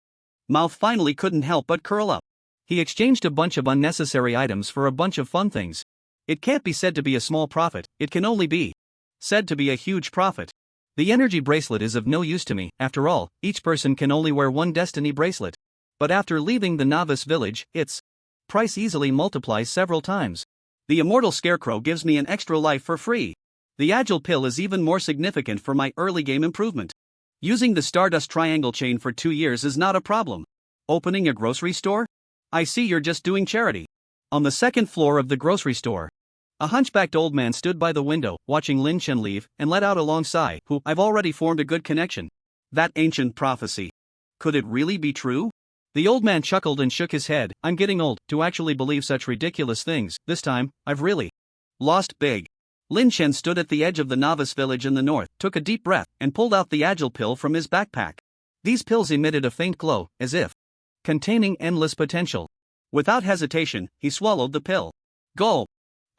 mouth finally couldn't help but curl up. He exchanged a bunch of unnecessary items for a bunch of fun things. It can't be said to be a small profit, it can only be said to be a huge profit. The energy bracelet is of no use to me, after all, each person can only wear one destiny bracelet. But after leaving the novice village, its price easily multiplies several times. The immortal scarecrow gives me an extra life for free. The agile pill is even more significant for my early game improvement. Using the stardust triangle chain for 2 years is not a problem. Opening a grocery store? I see you're just doing charity. On the second floor of the grocery store, a hunchbacked old man stood by the window, watching Lin Chen leave, and let out a long sigh. I've already formed a good connection. That ancient prophecy. Could it really be true? The old man chuckled and shook his head. I'm getting old to actually believe such ridiculous things. This time, I've really lost big. Lin Chen stood at the edge of the novice village in the north, took a deep breath, and pulled out the agile pill from his backpack. These pills emitted a faint glow, as if containing endless potential. Without hesitation, he swallowed the pill. Gulp!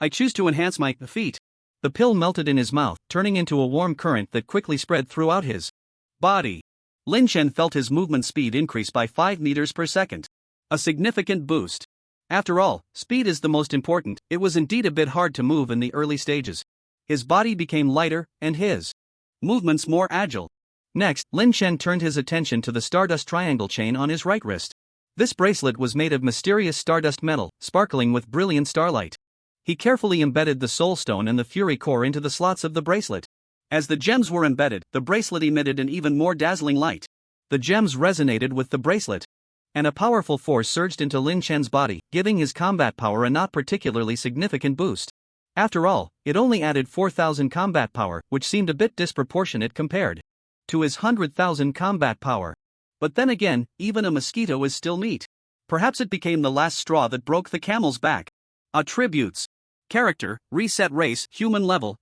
I choose to enhance my feet. The pill melted in his mouth, turning into a warm current that quickly spread throughout his body. Lin Chen felt his movement speed increase by 5 meters per second. A significant boost. After all, speed is the most important. It was indeed a bit hard to move in the early stages. His body became lighter, and his movements more agile. Next, Lin Chen turned his attention to the stardust triangle chain on his right wrist. This bracelet was made of mysterious stardust metal, sparkling with brilliant starlight. He carefully embedded the soul stone and the fury core into the slots of the bracelet. As the gems were embedded, the bracelet emitted an even more dazzling light. The gems resonated with the bracelet, and a powerful force surged into Lin Chen's body, giving his combat power a not particularly significant boost. After all, it only added 4,000 combat power, which seemed a bit disproportionate compared to his 100,000 combat power. But then again, even a mosquito is still meat. Perhaps it became the last straw that broke the camel's back. Attributes. Character, reset race, human level.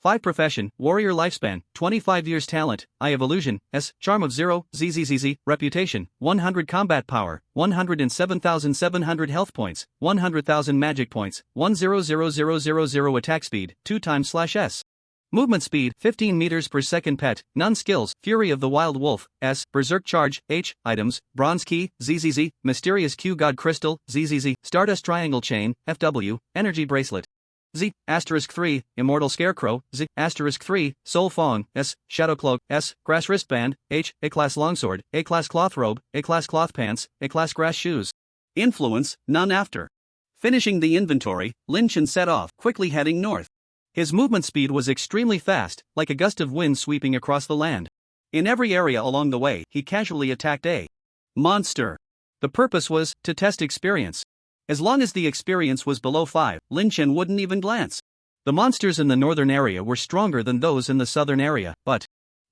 5 profession, warrior lifespan, 25 years talent, eye of illusion, S, charm of 0, ZZZZ, reputation, 100 combat power, 107,700 health points, 100,000 magic points, 100,000 attack speed, 2x/S. Movement speed, 15 meters per second pet, none skills, fury of the wild wolf, S, berserk charge, H, items, bronze key, ZZZ, mysterious Q god crystal, ZZZ, stardust triangle chain, FW, energy bracelet. Z, *3, immortal scarecrow, Z, *3, soul fong, S, shadow cloak, S, grass wristband, H, A-class longsword, A-class cloth robe, A-class cloth pants, A-class grass shoes. Influence, none. After finishing the inventory, Lin Chen set off, quickly heading north. His movement speed was extremely fast, like a gust of wind sweeping across the land. In every area along the way, he casually attacked a monster. The purpose was to test experience. As long as the experience was below 5, Lin Chen wouldn't even glance. The monsters in the northern area were stronger than those in the southern area, but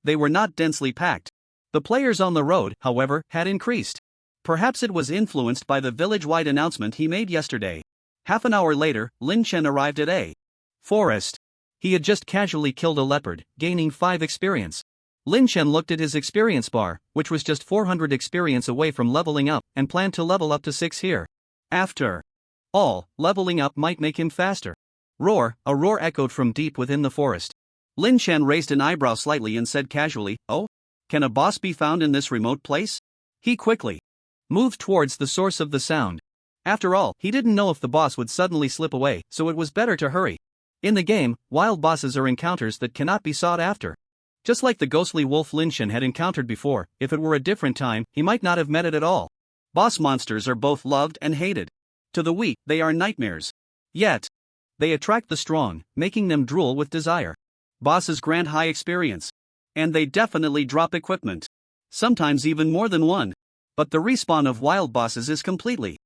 they were not densely packed. The players on the road, however, had increased. Perhaps it was influenced by the village-wide announcement he made yesterday. Half an hour later, Lin Chen arrived at a forest. He had just casually killed a leopard, gaining 5 experience. Lin Chen looked at his experience bar, which was just 400 experience away from leveling up, and planned to level up to 6 here. After all, leveling up might make him faster. Roar! A roar echoed from deep within the forest. Lin Chen raised an eyebrow slightly and said casually, "Oh? Can a boss be found in this remote place?" He quickly moved towards the source of the sound. After all, he didn't know if the boss would suddenly slip away, so it was better to hurry. In the game, wild bosses are encounters that cannot be sought after. Just like the ghostly wolf Lin Chen had encountered before, if it were a different time, he might not have met it at all. Boss monsters are both loved and hated. To the weak, they are nightmares. Yet, they attract the strong, making them drool with desire. Bosses grant high experience. And they definitely drop equipment. Sometimes even more than one. But the respawn of wild bosses is completely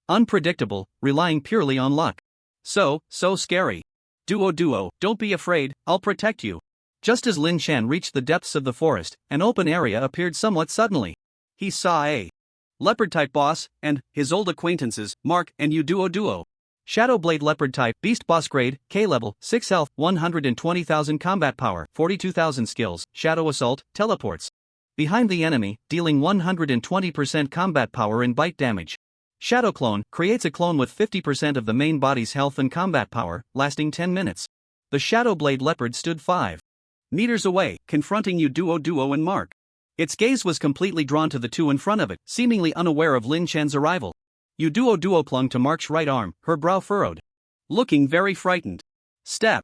unpredictable, relying purely on luck. So scary. Duo, don't be afraid, I'll protect you. Just as Lin Shan reached the depths of the forest, an open area appeared somewhat suddenly. He saw a leopard-type boss, and his old acquaintances, Mark and Duo. Shadow Blade Leopard-type, Beast Boss Grade, K-Level, 6 health, 120,000 combat power, 42,000 skills, Shadow Assault, teleports behind the enemy, dealing 120% combat power and bite damage. Shadow Clone creates a clone with 50% of the main body's health and combat power, lasting 10 minutes. The Shadow Blade Leopard stood 5 meters away, confronting Duo and Mark. Its gaze was completely drawn to the two in front of it, seemingly unaware of Lin Shan's arrival. Duo clung to Mark's right arm, her brow furrowed, looking very frightened. Step.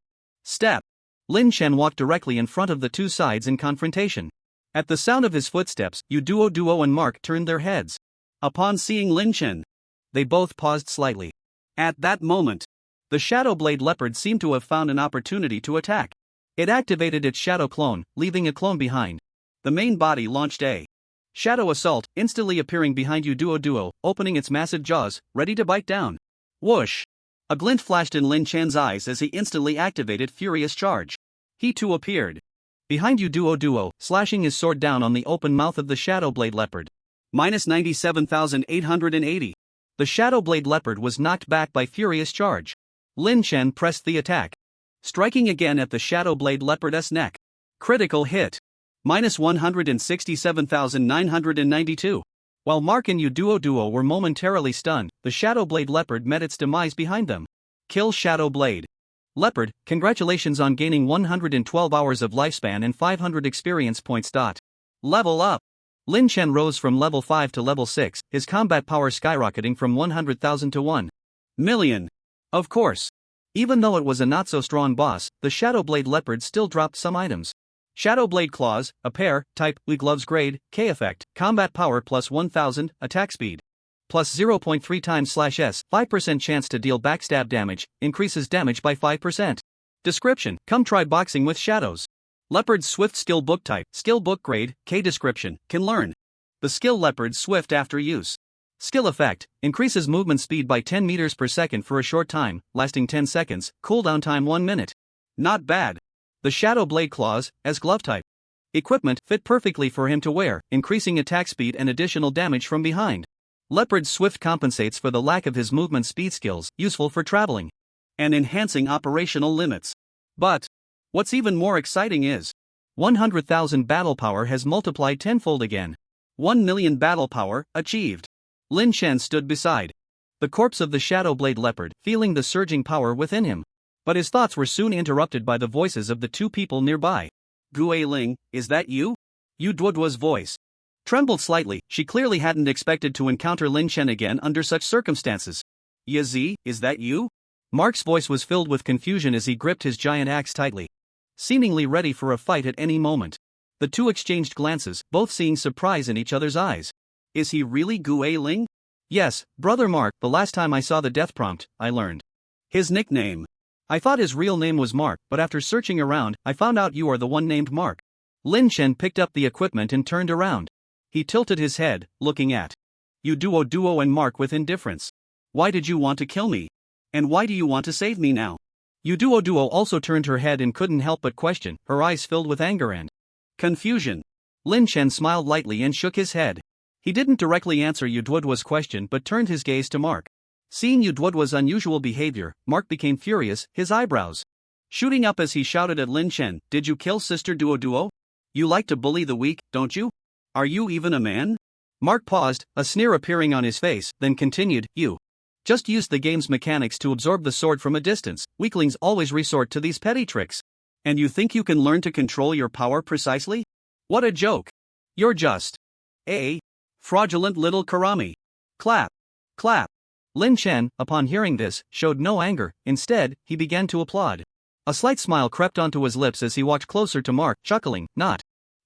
Lin Shan walked directly in front of the two sides in confrontation. At the sound of his footsteps, Duo and Mark turned their heads. Upon seeing Lin Shan, they both paused slightly. At that moment, the Shadow Blade Leopard seemed to have found an opportunity to attack. It activated its Shadow Clone, leaving a clone behind. The main body launched a Shadow Assault, instantly appearing behind Duo, opening its massive jaws, ready to bite down. Whoosh! A glint flashed in Lin Shan's eyes as he instantly activated Furious Charge. He too appeared behind Duo, slashing his sword down on the open mouth of the Shadow Blade Leopard. Minus 97,880. The Shadow Blade Leopard was knocked back by Furious Charge. Lin Shan pressed the attack, striking again at the Shadow Blade Leopard's neck. Critical hit. Minus 167,992. While Mark and Duo were momentarily stunned, the Shadow Blade Leopard met its demise behind them. Kill Shadow Blade Leopard, congratulations on gaining 112 hours of lifespan and 500 experience points. Level up. Lin Shan rose from level 5 to level 6, his combat power skyrocketing from 100,000 to 1,000,000. Of course. Even though it was a not-so-strong boss, the Shadow Blade Leopard still dropped some items. Shadow Blade Claws, a pair, type, Gloves Grade, K effect, combat power plus 1000, attack speed plus 0.3 times /s, 5% chance to deal backstab damage, increases damage by 5%. Description: come try boxing with shadows. Leopard's Swift Skill Book type, Skill Book Grade, K description, can learn the skill Leopard's Swift after use. Skill effect, increases movement speed by 10 meters per second for a short time, lasting 10 seconds, cooldown time 1 minute. Not bad. The Shadow Blade Claws, as glove type. Equipment, fit perfectly for him to wear, increasing attack speed and additional damage from behind. Leopard's Swift compensates for the lack of his movement speed skills, useful for traveling and enhancing operational limits. But what's even more exciting is 100,000 battle power has multiplied tenfold again. 1,000,000 battle power, achieved. Lin Shan stood beside the corpse of the Shadow Blade Leopard, feeling the surging power within him. But his thoughts were soon interrupted by the voices of the two people nearby. Gue Ling, is that you? Duo's voice trembled slightly. She clearly hadn't expected to encounter Lin Shan again under such circumstances. Yazi, is that you? Mark's voice was filled with confusion as he gripped his giant axe tightly, seemingly ready for a fight at any moment. The two exchanged glances, both seeing surprise in each other's eyes. Is he really Gue Ling? Yes, Brother Mark, the last time I saw the death prompt, I learned his nickname. I thought his real name was Mark, but after searching around, I found out you are the one named Mark. Lin Shan picked up the equipment and turned around. He tilted his head, looking at Duo and Mark with indifference. Why did you want to kill me? And why do you want to save me now? Duo also turned her head and couldn't help but question, her eyes filled with anger and confusion. Lin Shan smiled lightly and shook his head. He didn't directly answer Duo's question but turned his gaze to Mark. Seeing Duo's unusual behavior, Mark became furious, his eyebrows shooting up as he shouted at Lin Shan, did you kill Sister Duo? You like to bully the weak, don't you? Are you even a man? Mark paused, a sneer appearing on his face, then continued, you just used the game's mechanics to absorb the sword from a distance. Weaklings always resort to these petty tricks. And you think you can learn to control your power precisely? What a joke. You're just a fraudulent little Karami. Clap. Clap. Lin Shan, upon hearing this, showed no anger. Instead, he began to applaud. A slight smile crept onto his lips as he walked closer to Mark, chuckling, not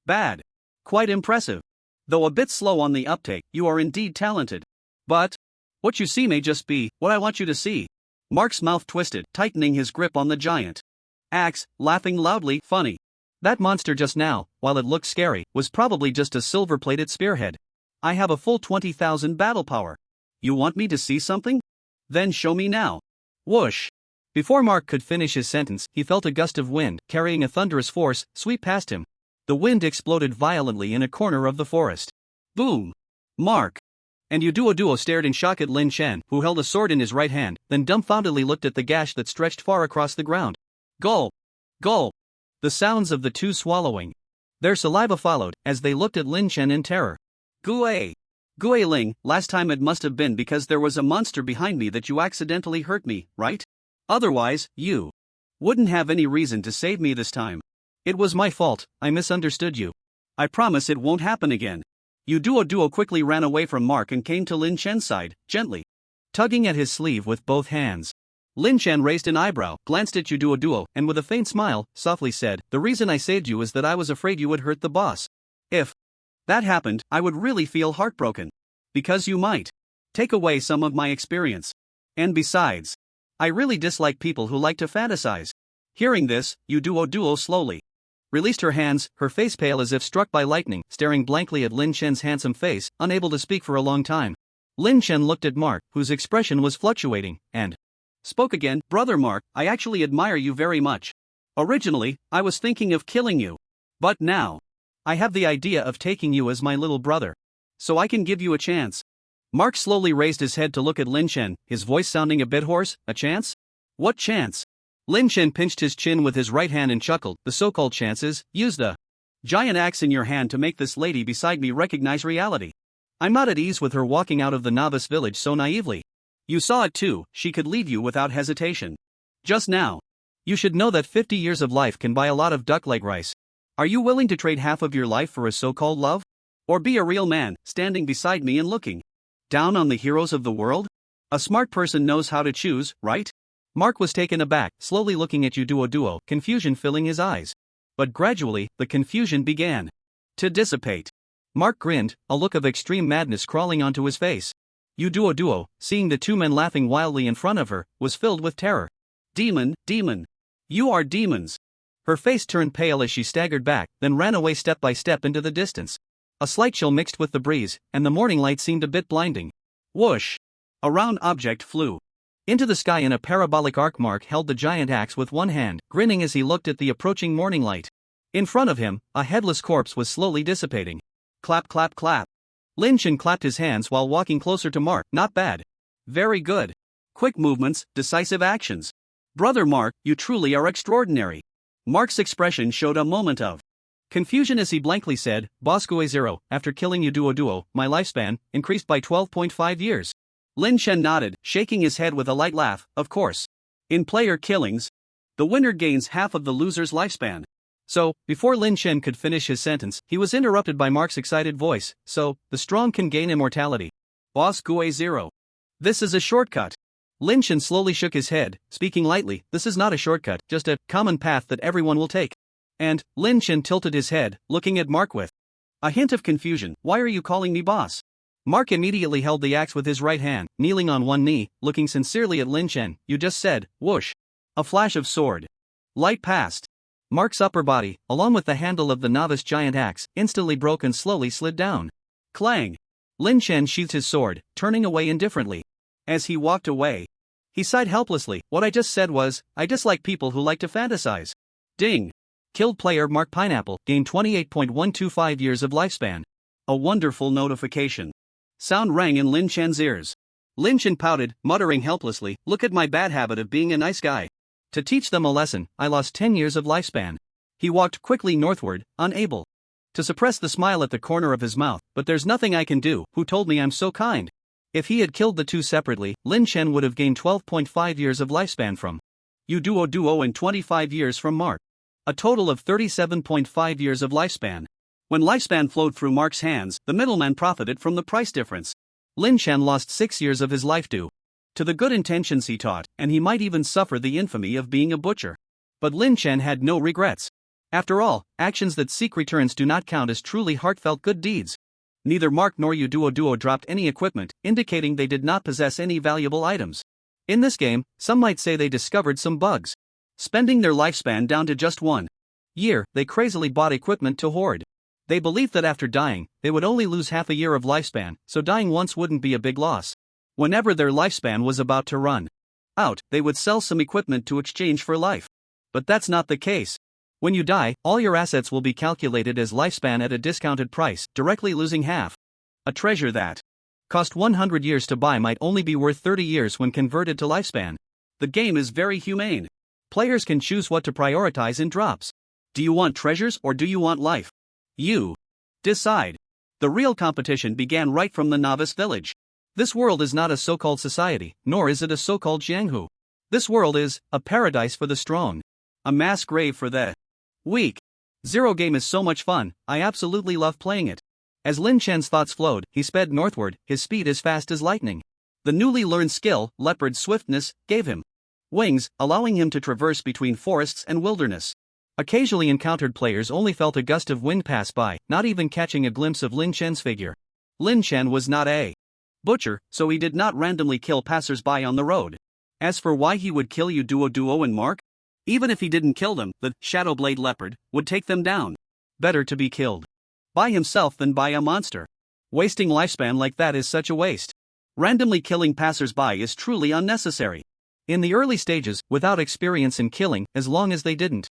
bad. Quite impressive. Though a bit slow on the uptake, you are indeed talented. But what you see may just be what I want you to see. Mark's mouth twisted, tightening his grip on the giant axe, laughing loudly, funny. That monster just now, while it looked scary, was probably just a silver-plated spearhead. I have a full 20,000 battle power. You want me to see something? Then show me now. Whoosh. Before Mark could finish his sentence, he felt a gust of wind, carrying a thunderous force, sweep past him. The wind exploded violently in a corner of the forest. Boom! Mark! And Duo stared in shock at Lin Chen, who held a sword in his right hand, then dumbfoundedly looked at the gash that stretched far across the ground. Gulp! Gulp! The sounds of the two swallowing. Their saliva followed, as they looked at Lin Chen in terror. Gui! Gui Ling, last time it must have been because there was a monster behind me that you accidentally hurt me, right? Otherwise, you wouldn't have any reason to save me this time. It was my fault, I misunderstood you. I promise it won't happen again. Duo quickly ran away from Mark and came to Lin Chen's side, gently tugging at his sleeve with both hands. Lin Chen raised an eyebrow, glanced at Duo, and with a faint smile, softly said, "The reason I saved you is that I was afraid you would hurt the boss. If that happened, I would really feel heartbroken. Because you might take away some of my experience. And besides, I really dislike people who like to fantasize." Hearing this, Duo slowly released her hands, her face pale as if struck by lightning, staring blankly at Lin Chen's handsome face, unable to speak for a long time. Lin Chen looked at Mark, whose expression was fluctuating, and spoke again. "Brother Mark, I actually admire you very much. Originally, I was thinking of killing you. But now, I have the idea of taking you as my little brother. So I can give you a chance." Mark slowly raised his head to look at Lin Chen, his voice sounding a bit hoarse. "A chance? What chance?" Lin Chen pinched his chin with his right hand and chuckled. "The so-called chances. Use the giant axe in your hand to make this lady beside me recognize reality. I'm not at ease with her walking out of the novice village so naively. You saw it too, she could leave you without hesitation. Just now. You should know that 50 years of life can buy a lot of duck-leg rice. Are you willing to trade half of your life for a so-called love? Or be a real man, standing beside me and looking down on the heroes of the world? A smart person knows how to choose, right?" Mark was taken aback, slowly looking at Duo, confusion filling his eyes. But gradually, the confusion began to dissipate. Mark grinned, a look of extreme madness crawling onto his face. Duo, seeing the two men laughing wildly in front of her, was filled with terror. Demon! You are demons!" Her face turned pale as she staggered back, then ran away step by step into the distance. A slight chill mixed with the breeze, and the morning light seemed a bit blinding. Whoosh! A round object flew into the sky in a parabolic arc. Mark held the giant axe with one hand, grinning as he looked at the approaching morning light. In front of him, a headless corpse was slowly dissipating. Clap, clap, clap. Lin Chen clapped his hands while walking closer to Mark. "Not bad. Very good. Quick movements, decisive actions. Brother Mark, you truly are extraordinary." Mark's expression showed a moment of confusion as he blankly said, "Boss Gue Zero, after killing Duo, my lifespan increased by 12.5 years. Lin Chen nodded, shaking his head with a light laugh. "Of course. In player killings, the winner gains half of the loser's lifespan." So, before Lin Chen could finish his sentence, he was interrupted by Mark's excited voice. "So, the strong can gain immortality. Boss Gue Zero. This is a shortcut." Lin Chen slowly shook his head, speaking lightly. "This is not a shortcut, just a common path that everyone will take." And Lin Chen tilted his head, looking at Mark with a hint of confusion. "Why are you calling me boss?" Mark immediately held the axe with his right hand, kneeling on one knee, looking sincerely at Lin Chen. "You just said, whoosh." A flash of sword light passed. Mark's upper body, along with the handle of the novice giant axe, instantly broke and slowly slid down. Clang! Lin Chen sheathed his sword, turning away indifferently. As he walked away, he sighed helplessly. "What I just said was, I dislike people who like to fantasize." Ding! Killed player Mark Pineapple gained 28.125 years of lifespan. A wonderful notification sound rang in Lin Chen's ears. Lin Chen pouted, muttering helplessly, "Look at my bad habit of being a nice guy. To teach them a lesson, I lost 10 years of lifespan." He walked quickly northward, unable to suppress the smile at the corner of his mouth. "But there's nothing I can do. Who told me I'm so kind?" If he had killed the two separately, Lin Chen would have gained 12.5 years of lifespan from Duo and 25 years from Mark. A total of 37.5 years of lifespan. When lifespan flowed through Mark's hands, the middleman profited from the price difference. Lin Chen lost 6 years of his life due to the good intentions he taught, and he might even suffer the infamy of being a butcher. But Lin Chen had no regrets. After all, actions that seek returns do not count as truly heartfelt good deeds. Neither Mark nor Duo dropped any equipment, indicating they did not possess any valuable items. In this game, some might say they discovered some bugs. Spending their lifespan down to just 1 year, they crazily bought equipment to hoard. They believed that after dying, they would only lose half a year of lifespan, so dying once wouldn't be a big loss. Whenever their lifespan was about to run out, they would sell some equipment to exchange for life. But that's not the case. When you die, all your assets will be calculated as lifespan at a discounted price, directly losing half. A treasure that cost 100 years to buy might only be worth 30 years when converted to lifespan. The game is very humane. Players can choose what to prioritize in drops. Do you want treasures or do you want life? You decide. The real competition began right from the novice village. This world is not a so-called society, nor is it a so-called Jianghu. This world is a paradise for the strong, a mass grave for the weak. Zero game is so much fun, I absolutely love playing it. As Lin Chen's thoughts flowed, he sped northward, his speed as fast as lightning. The newly learned skill, leopard swiftness, gave him wings, allowing him to traverse between forests and wilderness. Occasionally encountered players only felt a gust of wind pass by, not even catching a glimpse of Lin Chen's figure. Lin Chen was not a butcher, so he did not randomly kill passers-by on the road. As for why he would kill you Duo and Mark? Even if he didn't kill them, the Shadowblade Leopard would take them down. Better to be killed by himself than by a monster. Wasting lifespan like that is such a waste. Randomly killing passers-by is truly unnecessary. In the early stages, without experience in killing, as long as they didn't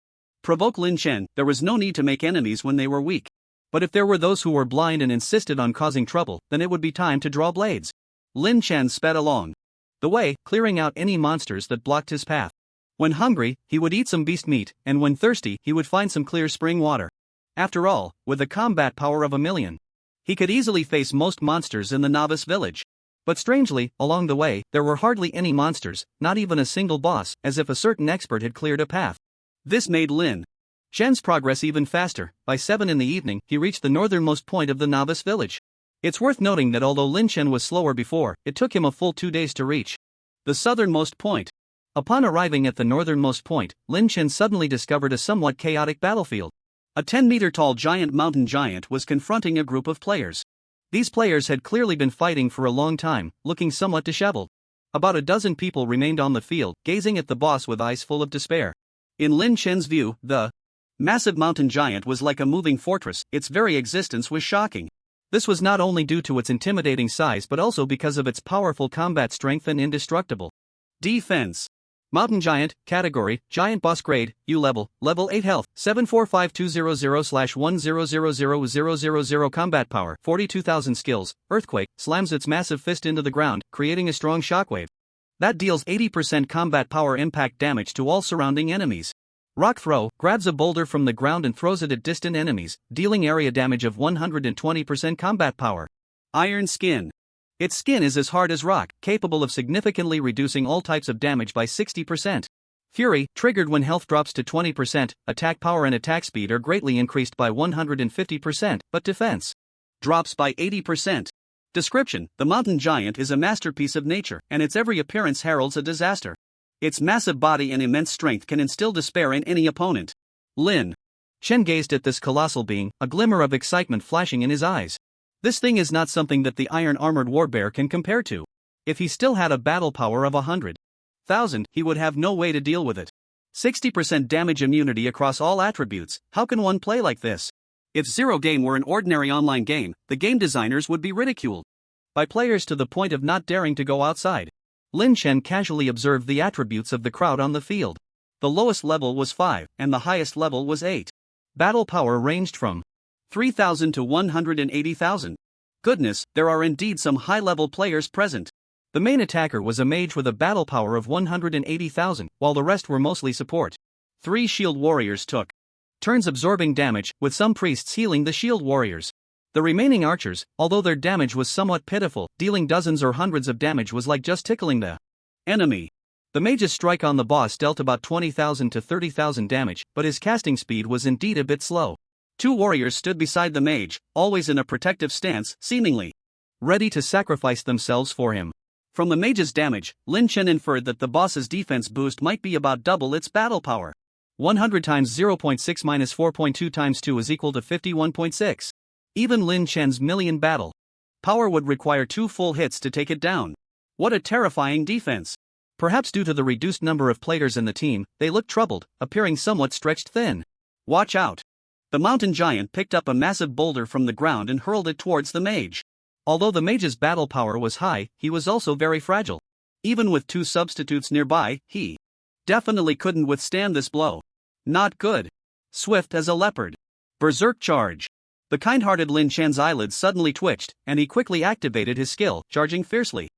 provoke Lin Chen, there was no need to make enemies when they were weak. But if there were those who were blind and insisted on causing trouble, then it would be time to draw blades. Lin Chen sped along the way, clearing out any monsters that blocked his path. When hungry, he would eat some beast meat, and when thirsty, he would find some clear spring water. After all, with the combat power of 1,000,000, he could easily face most monsters in the novice village. But strangely, along the way, there were hardly any monsters, not even a single boss, as if a certain expert had cleared a path. This made Lin Chen's progress even faster. By 7 in the evening, he reached the northernmost point of the novice village. It's worth noting that although Lin Chen was slower before, it took him a full 2 days to reach the southernmost point. Upon arriving at the northernmost point, Lin Chen suddenly discovered a somewhat chaotic battlefield. A 10-meter-tall giant mountain giant was confronting a group of players. These players had clearly been fighting for a long time, looking somewhat disheveled. About a dozen people remained on the field, gazing at the boss with eyes full of despair. In Lin Chen's view, the massive mountain giant was like a moving fortress, its very existence was shocking. This was not only due to its intimidating size but also because of its powerful combat strength and indestructible defense. Mountain Giant, Category, Giant Boss Grade, U Level, Level 8 Health, 745200/1000000 Combat Power, 42,000 Skills, Earthquake, slams its massive fist into the ground, creating a strong shockwave that deals 80% combat power impact damage to all surrounding enemies. Rock Throw, grabs a boulder from the ground and throws it at distant enemies, dealing area damage of 120% combat power. Iron Skin. Its skin is as hard as rock, capable of significantly reducing all types of damage by 60%. Fury, triggered when health drops to 20%, attack power and attack speed are greatly increased by 150%, but defense drops by 80%. Description: the mountain giant is a masterpiece of nature, and its every appearance heralds a disaster. Its massive body and immense strength can instill despair in any opponent. Lin Chen gazed at this colossal being, a glimmer of excitement flashing in his eyes. This thing is not something that the iron-armored warbear can compare to. If he still had a battle power of 100,000, he would have no way to deal with it. 60% damage immunity across all attributes, how can one play like this? If Zero Game were an ordinary online game, the game designers would be ridiculed by players to the point of not daring to go outside. Lin Chen casually observed the attributes of the crowd on the field. The lowest level was 5, and the highest level was 8. Battle power ranged from 3,000 to 180,000. Goodness, there are indeed some high-level players present. The main attacker was a mage with a battle power of 180,000, while the rest were mostly support. 3 shield warriors took turns absorbing damage, with some priests healing the shield warriors. The remaining archers, although their damage was somewhat pitiful, dealing dozens or hundreds of damage was like just tickling the enemy. The mage's strike on the boss dealt about 20,000 to 30,000 damage, but his casting speed was indeed a bit slow. 2 warriors stood beside the mage, always in a protective stance, seemingly ready to sacrifice themselves for him. From the mage's damage, Lin Chen inferred that the boss's defense boost might be about double its battle power. 100 times 0.6 minus 4.2 times 2 is equal to 51.6. Even Lin Chen's million battle power would require 2 full hits to take it down. What a terrifying defense. Perhaps due to the reduced number of players in the team, they looked troubled, appearing somewhat stretched thin. Watch out. The mountain giant picked up a massive boulder from the ground and hurled it towards the mage. Although the mage's battle power was high, he was also very fragile. Even with two substitutes nearby, he definitely couldn't withstand this blow. Not good. Swift as a leopard. Berserk charge. The kind-hearted Lin Chen's eyelids suddenly twitched, and he quickly activated his skill, charging fiercely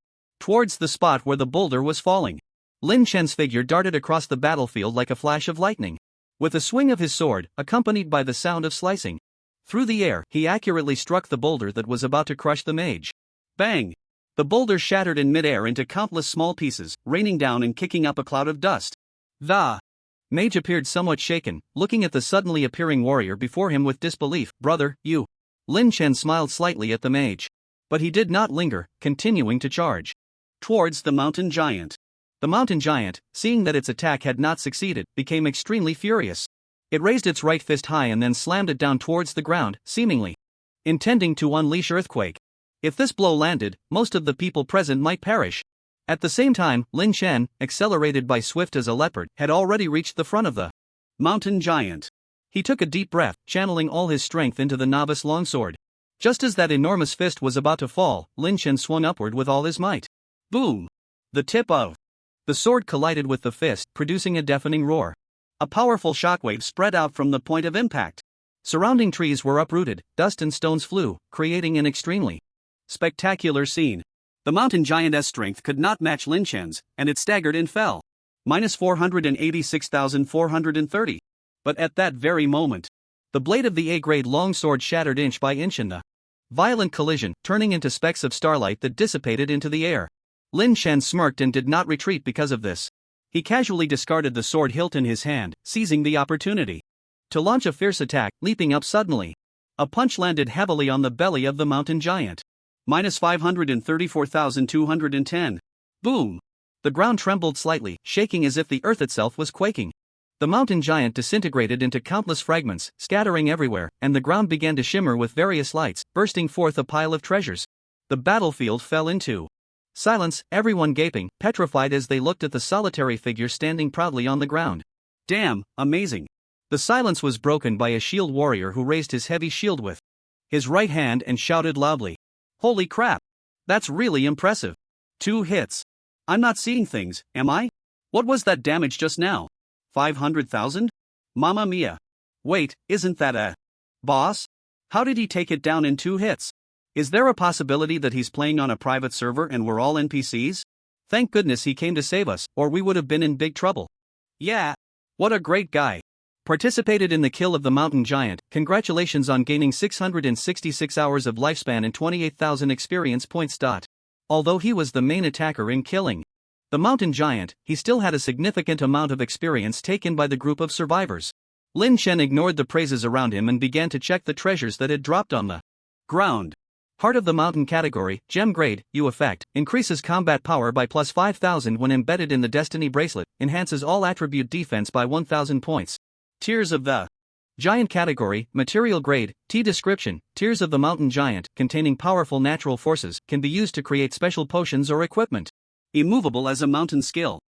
towards the spot where the boulder was falling. Lin Chen's figure darted across the battlefield like a flash of lightning. With a swing of his sword, accompanied by the sound of slicing through the air, he accurately struck the boulder that was about to crush the mage. Bang! The boulder shattered in midair into countless small pieces, raining down and kicking up a cloud of dust. The mage appeared somewhat shaken, looking at the suddenly appearing warrior before him with disbelief. Brother, you. Lin Chen smiled slightly at the mage. But he did not linger, continuing to charge towards the mountain giant. The mountain giant, seeing that its attack had not succeeded, became extremely furious. It raised its right fist high and then slammed it down towards the ground, seemingly intending to unleash earthquake. If this blow landed, most of the people present might perish. At the same time, Lin Chen, accelerated by swift as a leopard, had already reached the front of the mountain giant. He took a deep breath, channeling all his strength into the novice longsword. Just as that enormous fist was about to fall, Lin Chen swung upward with all his might. Boom! The tip of the sword collided with the fist, producing a deafening roar. A powerful shockwave spread out from the point of impact. Surrounding trees were uprooted, dust and stones flew, creating an extremely spectacular scene. The mountain giant's strength could not match Lin Chen's, and it staggered and fell. Minus 486,430. But at that very moment, the blade of the A-grade longsword shattered inch by inch in the violent collision, turning into specks of starlight that dissipated into the air. Lin Chen smirked and did not retreat because of this. He casually discarded the sword hilt in his hand, seizing the opportunity to launch a fierce attack, leaping up suddenly. A punch landed heavily on the belly of the mountain giant. Minus 534,210. Boom! The ground trembled slightly, shaking as if the earth itself was quaking. The mountain giant disintegrated into countless fragments, scattering everywhere, and the ground began to shimmer with various lights, bursting forth a pile of treasures. The battlefield fell into silence, everyone gaping, petrified as they looked at the solitary figure standing proudly on the ground. Damn, amazing. The silence was broken by a shield warrior who raised his heavy shield with his right hand and shouted loudly. Holy crap! That's really impressive. 2 hits. I'm not seeing things, am I? What was that damage just now? 500,000? Mamma mia. Wait, isn't that a boss? How did he take it down in 2 hits? Is there a possibility that he's playing on a private server and we're all NPCs? Thank goodness he came to save us, or we would have been in big trouble. Yeah. What a great guy. Participated in the kill of the mountain giant. Congratulations on gaining 666 hours of lifespan and 28,000 experience points. Although he was the main attacker in killing the mountain giant, he still had a significant amount of experience taken by the group of survivors. Lin Chen ignored the praises around him and began to check the treasures that had dropped on the ground. Heart of the Mountain category, Gem Grade, U effect, increases combat power by plus 5,000 when embedded in the Destiny bracelet, enhances all attribute defense by 1,000 points. Tears of the Giant category, Material Grade, T description, Tears of the Mountain Giant, containing powerful natural forces, can be used to create special potions or equipment. Immovable as a mountain skill.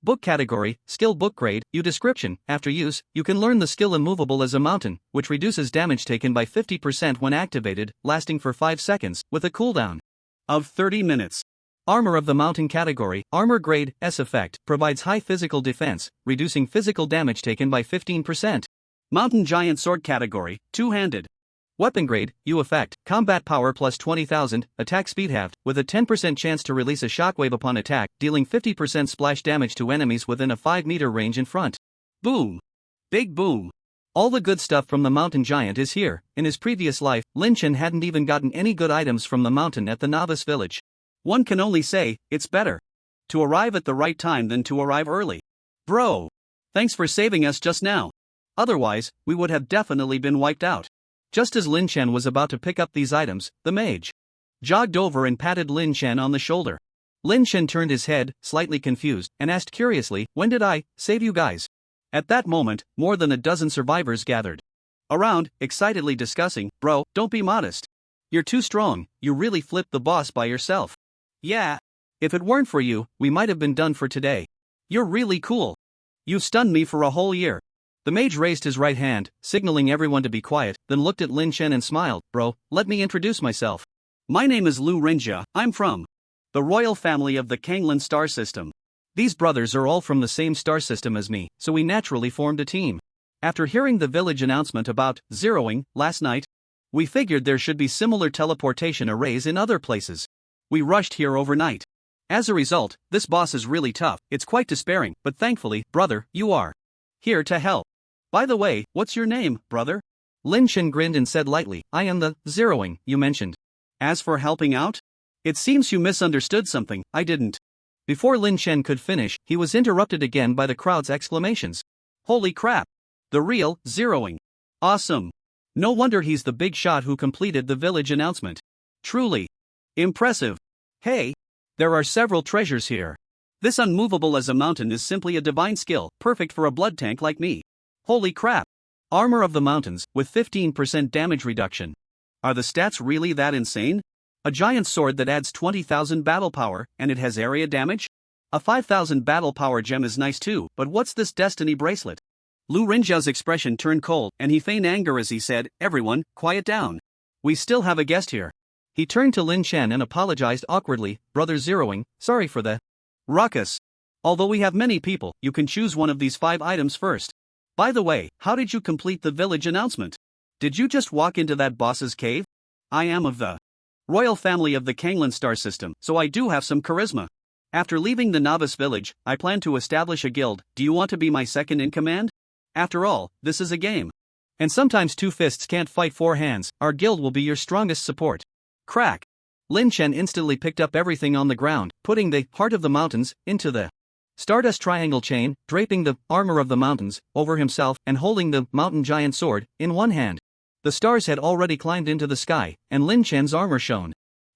Book category, Skill Book Grade, U description, after use, you can learn the skill Immovable as a Mountain, which reduces damage taken by 50% when activated, lasting for 5 seconds, with a cooldown of 30 minutes. Armor of the Mountain category, Armor Grade, S effect, provides high physical defense, reducing physical damage taken by 15%. Mountain Giant Sword category, Two-handed. Weapon Grade, U effect, combat power plus 20,000, attack speed halved, with a 10% chance to release a shockwave upon attack, dealing 50% splash damage to enemies within a 5-meter range in front. Boom! Big boom! All the good stuff from the mountain giant is here. In his previous life, Lin Chen hadn't even gotten any good items from the mountain at the novice village. One can only say, it's better to arrive at the right time than to arrive early. Bro! Thanks for saving us just now. Otherwise, we would have definitely been wiped out. Just as Lin Chen was about to pick up these items, the mage jogged over and patted Lin Chen on the shoulder. Lin Chen turned his head, slightly confused, and asked curiously, "When did I save you guys?" At that moment, more than a dozen survivors gathered around, excitedly discussing, "Bro, don't be modest. You're too strong, you really flipped the boss by yourself." "Yeah. If it weren't for you, we might have been done for today. You're really cool. You stunned me for a whole year." The mage raised his right hand, signaling everyone to be quiet, then looked at Lin Chen and smiled. "Bro, let me introduce myself. My name is Lu Renjia, I'm from The royal family of the Kanglan star system. These brothers are all from the same star system as me, so we naturally formed a team. After hearing the village announcement about zeroing last night, we figured there should be similar teleportation arrays in other places. We rushed here overnight. As a result, this boss is really tough. It's quite despairing, but thankfully, brother, you are here to help. By the way, what's your name, brother? Lin Chen grinned and said lightly, I am the zeroing you mentioned. As for helping out? It seems you misunderstood something. I didn't. Before Lin Chen could finish, he was interrupted again by the crowd's exclamations. Holy crap! The real zeroing. Awesome. No wonder he's the big shot who completed the village announcement. Truly impressive. Hey, there are several treasures here. This unmovable as a mountain is simply a divine skill, perfect for a blood tank like me. Holy crap. Armor of the mountains, with 15% damage reduction. Are the stats really that insane? A giant sword that adds 20,000 battle power, and it has area damage? A 5,000 battle power gem is nice too, but what's this destiny bracelet? Lu Rinjia's expression turned cold, and he feigned anger as he said, Everyone, quiet down. We still have a guest here. He turned to Lin Chen and apologized awkwardly, Brother Zeroing, sorry for the ruckus. Although we have many people, you can choose one of these 5 items first. By the way, how did you complete the village announcement? Did you just walk into that boss's cave? I am of the royal family of the Kanglan star system, so I do have some charisma. After leaving the novice village, I plan to establish a guild. Do you want to be my second in command? After all, this is a game. And sometimes 2 fists can't fight 4 hands. Our guild will be your strongest support. Crack. Lin Chen instantly picked up everything on the ground, putting the heart of the mountains into the Stardust triangle chain, draping the armor of the mountains over himself and holding the mountain giant sword in one hand. The stars had already climbed into the sky, and Lin Chen's armor shone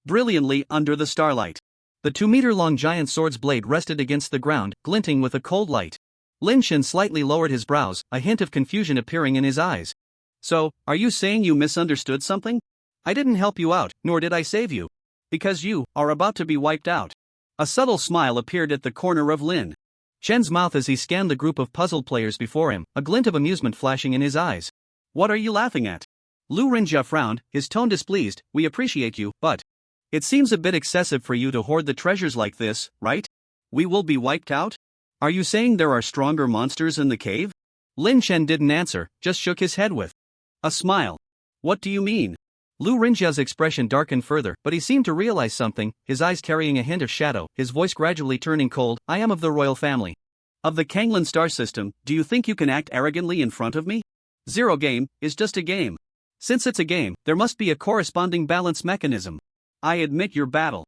brilliantly under the starlight. The 2-meter-long giant sword's blade rested against the ground, glinting with a cold light. Lin Chen slightly lowered his brows, a hint of confusion appearing in his eyes. So, are you saying you misunderstood something? I didn't help you out, nor did I save you. Because you are about to be wiped out. A subtle smile appeared at the corner of Lin Chen's mouth as he scanned the group of puzzled players before him, a glint of amusement flashing in his eyes. What are you laughing at? Lu Rinjia frowned, his tone displeased. We appreciate you, but it seems a bit excessive for you to hoard the treasures like this, right? We will be wiped out? Are you saying there are stronger monsters in the cave? Lin Chen didn't answer, just shook his head with a smile. What do you mean? Lu Rinjia's expression darkened further, but he seemed to realize something, his eyes carrying a hint of shadow, his voice gradually turning cold. I am of the royal family of the Kanglan star system. Do you think you can act arrogantly in front of me? Zero game is just a game. Since it's a game, there must be a corresponding balance mechanism. I admit your battle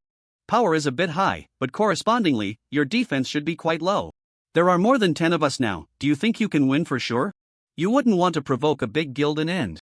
power is a bit high, but correspondingly, your defense should be quite low. There are more than 10 of us now. Do you think you can win for sure? You wouldn't want to provoke a big guild and end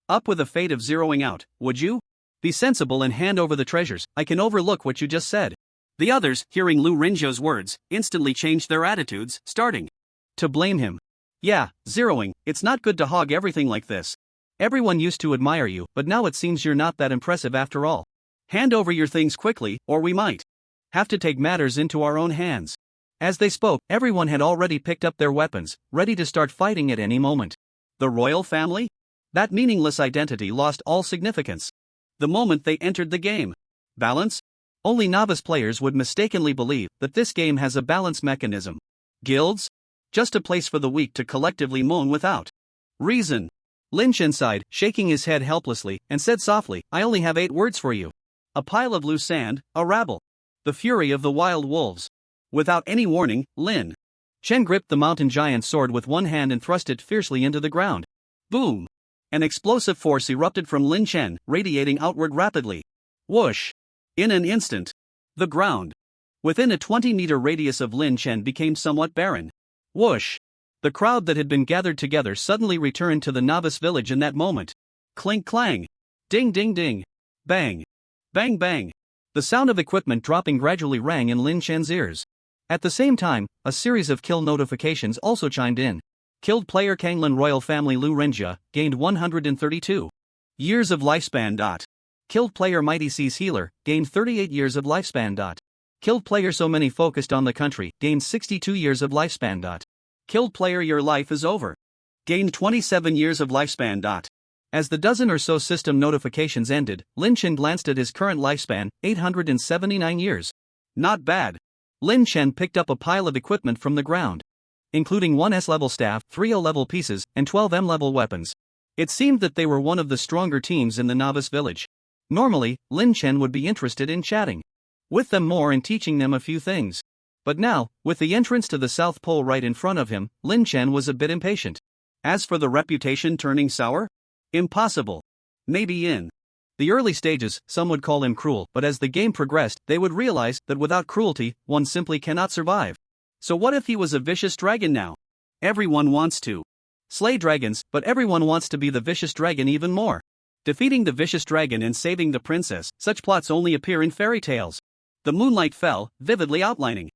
up with a fate of zeroing out, would you? Be sensible and hand over the treasures. I can overlook what you just said. The others, hearing Lu Rinjia's words, instantly changed their attitudes, starting to blame him. Yeah, zeroing, it's not good to hog everything like this. Everyone used to admire you, but now it seems you're not that impressive after all. Hand over your things quickly, or we might have to take matters into our own hands. As they spoke, everyone had already picked up their weapons, ready to start fighting at any moment. The royal family? That meaningless identity lost all significance the moment they entered the game. Balance? Only novice players would mistakenly believe that this game has a balance mechanism. Guilds? Just a place for the weak to collectively moan without reason. Lin Chen sighed, shaking his head helplessly, and said softly, I only have 8 words for you. A pile of loose sand, a rabble. The fury of the wild wolves. Without any warning, Lin Chen gripped the mountain giant sword with one hand and thrust it fiercely into the ground. Boom! An explosive force erupted from Lin Chen, radiating outward rapidly. Whoosh! In an instant, the ground within a 20-meter radius of Lin Chen became somewhat barren. Whoosh! The crowd that had been gathered together suddenly returned to the novice village in that moment. Clink clang! Ding ding ding! Bang! Bang bang! The sound of equipment dropping gradually rang in Lin Chen's ears. At the same time, a series of kill notifications also chimed in. Killed player Kanglan royal family Lu Rinjia, gained 132 years of lifespan. Killed player Mighty Seas healer, gained 38 years of lifespan. Killed player So Many focused on the country, gained 62 years of lifespan. Killed player Your life is over, gained 27 years of lifespan. As the dozen or so system notifications ended, Lin Chen glanced at his current lifespan, 879 years. Not bad. Lin Chen picked up a pile of equipment from the ground, including one S-level staff, 3 O-level pieces, and 12 M-level weapons. It seemed that they were one of the stronger teams in the novice village. Normally, Lin Chen would be interested in chatting with them more and teaching them a few things. But now, with the entrance to the South Pole right in front of him, Lin Chen was a bit impatient. As for the reputation turning sour? Impossible. Maybe in the early stages, some would call him cruel, but as the game progressed, they would realize that without cruelty, one simply cannot survive. So what if he was a vicious dragon now? Everyone wants to slay dragons, but everyone wants to be the vicious dragon even more. Defeating the vicious dragon and saving the princess, such plots only appear in fairy tales. The moonlight fell, vividly outlining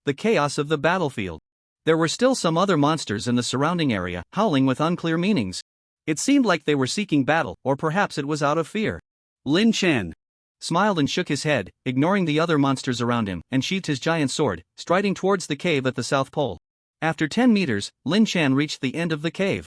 the chaos of the battlefield. There were still some other monsters in the surrounding area, howling with unclear meanings. It seemed like they were seeking battle, or perhaps it was out of fear. Lin Chen smiled and shook his head, ignoring the other monsters around him, and sheathed his giant sword, striding towards the cave at the South Pole. After 10 meters, Lin Chen reached the end of the cave.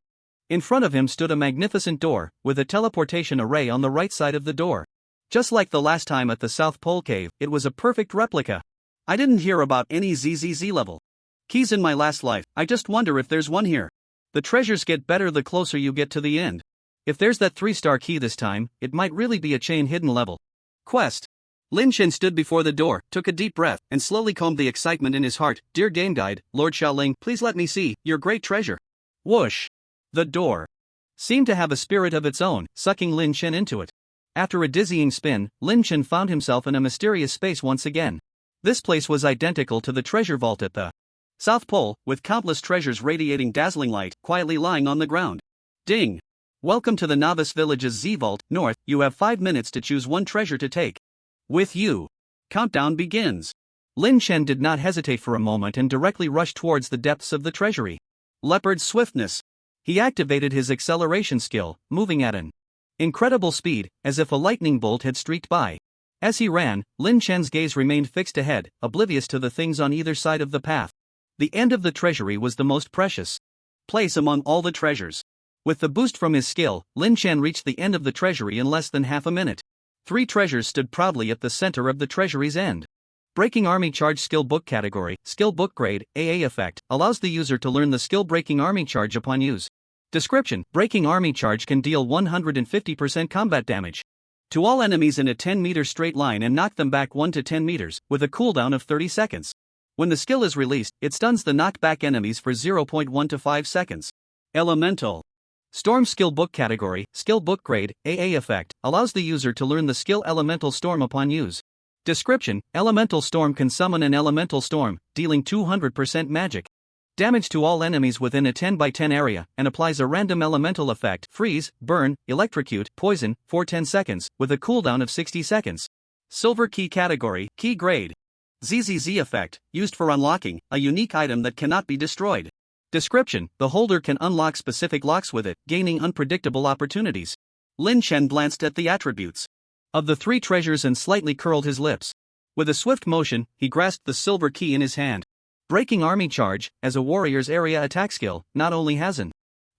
In front of him stood a magnificent door, with a teleportation array on the right side of the door. Just like the last time at the South Pole cave, it was a perfect replica. I didn't hear about any ZZZ level keys in my last life, I just wonder if there's one here. The treasures get better the closer you get to the end. If there's that 3-star key this time, it might really be a chain hidden level quest. Lin Chen stood before the door, took a deep breath, and slowly calmed the excitement in his heart. Dear game guide, Lord Xiaoling, please let me see your great treasure. Whoosh! The door seemed to have a spirit of its own, sucking Lin Chen into it. After a dizzying spin, Lin Chen found himself in a mysterious space once again. This place was identical to the treasure vault at the South Pole, with countless treasures radiating dazzling light, quietly lying on the ground. Ding! Welcome to the Novice Village's Z Vault, North. You have 5 minutes to choose one treasure to take with you. Countdown begins. Lin Chen did not hesitate for a moment and directly rushed towards the depths of the treasury. Leopard swiftness. He activated his acceleration skill, moving at an incredible speed, as if a lightning bolt had streaked by. As he ran, Lin Chen's gaze remained fixed ahead, oblivious to the things on either side of the path. The end of the treasury was the most precious place among all the treasures. With the boost from his skill, Lin Chen reached the end of the treasury in less than half a minute. 3 treasures stood proudly at the center of the treasury's end. Breaking Army Charge Skill Book Category, Skill Book Grade, AA Effect, allows the user to learn the skill Breaking Army Charge upon use. Description: Breaking Army Charge can deal 150% combat damage to all enemies in a 10-meter straight line and knock them back 1 to 10 meters, with a cooldown of 30 seconds. When the skill is released, it stuns the knocked back enemies for 0.1 to 5 seconds. Elemental Storm Skill Book Category, Skill Book Grade, AA Effect, allows the user to learn the skill Elemental Storm upon use. Description: Elemental Storm can summon an elemental storm, dealing 200% magic damage to all enemies within a 10 by 10 area, and applies a random elemental effect, freeze, burn, electrocute, poison, for 10 seconds, with a cooldown of 60 seconds. Silver Key Category, Key Grade. ZZZ Effect, used for unlocking a unique item that cannot be destroyed. Description: the holder can unlock specific locks with it, gaining unpredictable opportunities. Lin Chen glanced at the attributes of the 3 treasures and slightly curled his lips. With a swift motion, he grasped the silver key in his hand. Breaking Army Charge, as a warrior's area attack skill, not only has an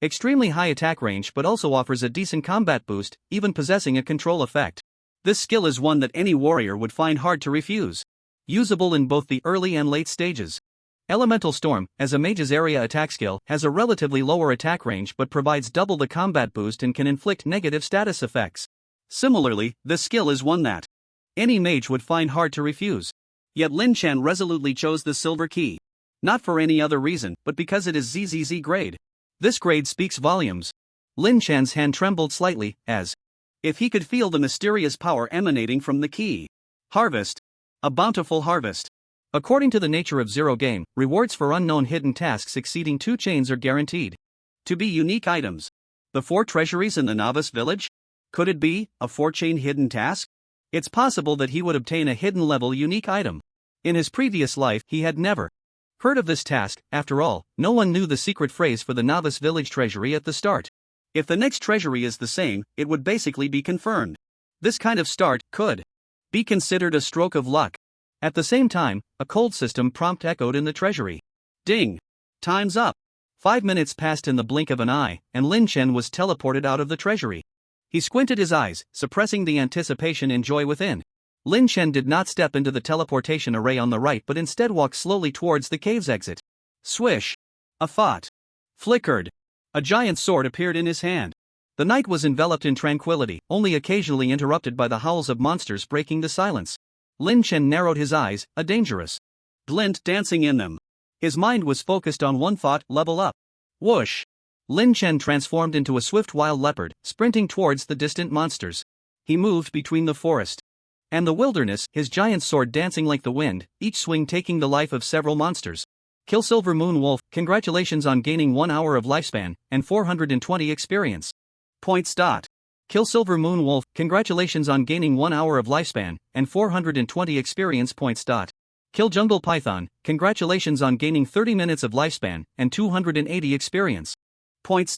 extremely high attack range but also offers a decent combat boost, even possessing a control effect. This skill is one that any warrior would find hard to refuse. Usable in both the early and late stages. Elemental Storm, as a mage's area attack skill, has a relatively lower attack range but provides double the combat boost and can inflict negative status effects. Similarly, this skill is one that any mage would find hard to refuse. Yet Lin Chen resolutely chose the silver key. Not for any other reason, but because it is ZZZ grade. This grade speaks volumes. Lin Chen's hand trembled slightly, as if he could feel the mysterious power emanating from the key. Harvest. A bountiful harvest. According to the nature of Zero Game, rewards for unknown hidden tasks exceeding 2 chains are guaranteed to be unique items. The 4 treasuries in the Novice Village? Could it be a 4-chain hidden task? It's possible that he would obtain a hidden level unique item. In his previous life, he had never heard of this task. After all, no one knew the secret phrase for the Novice Village treasury at the start. If the next treasury is the same, it would basically be confirmed. This kind of start could be considered a stroke of luck. At the same time, a cold system prompt echoed in the treasury. Ding! Time's up. 5 minutes passed in the blink of an eye, and Lin Chen was teleported out of the treasury. He squinted his eyes, suppressing the anticipation and joy within. Lin Chen did not step into the teleportation array on the right but instead walked slowly towards the cave's exit. Swish! A thought flickered. A giant sword appeared in his hand. The night was enveloped in tranquility, only occasionally interrupted by the howls of monsters breaking the silence. Lin Chen narrowed his eyes, a dangerous glint dancing in them. His mind was focused on one thought: level up. Whoosh! Lin Chen transformed into a swift wild leopard, sprinting towards the distant monsters. He moved between the forest and the wilderness, his giant sword dancing like the wind, each swing taking the life of several monsters. Kill Silver Moon Wolf, congratulations on gaining 1 hour of lifespan and 420 experience points. Kill Silver Moon Wolf, congratulations on gaining 1 hour of lifespan and 420 experience points. Kill Jungle Python, congratulations on gaining 30 minutes of lifespan and 280 experience points.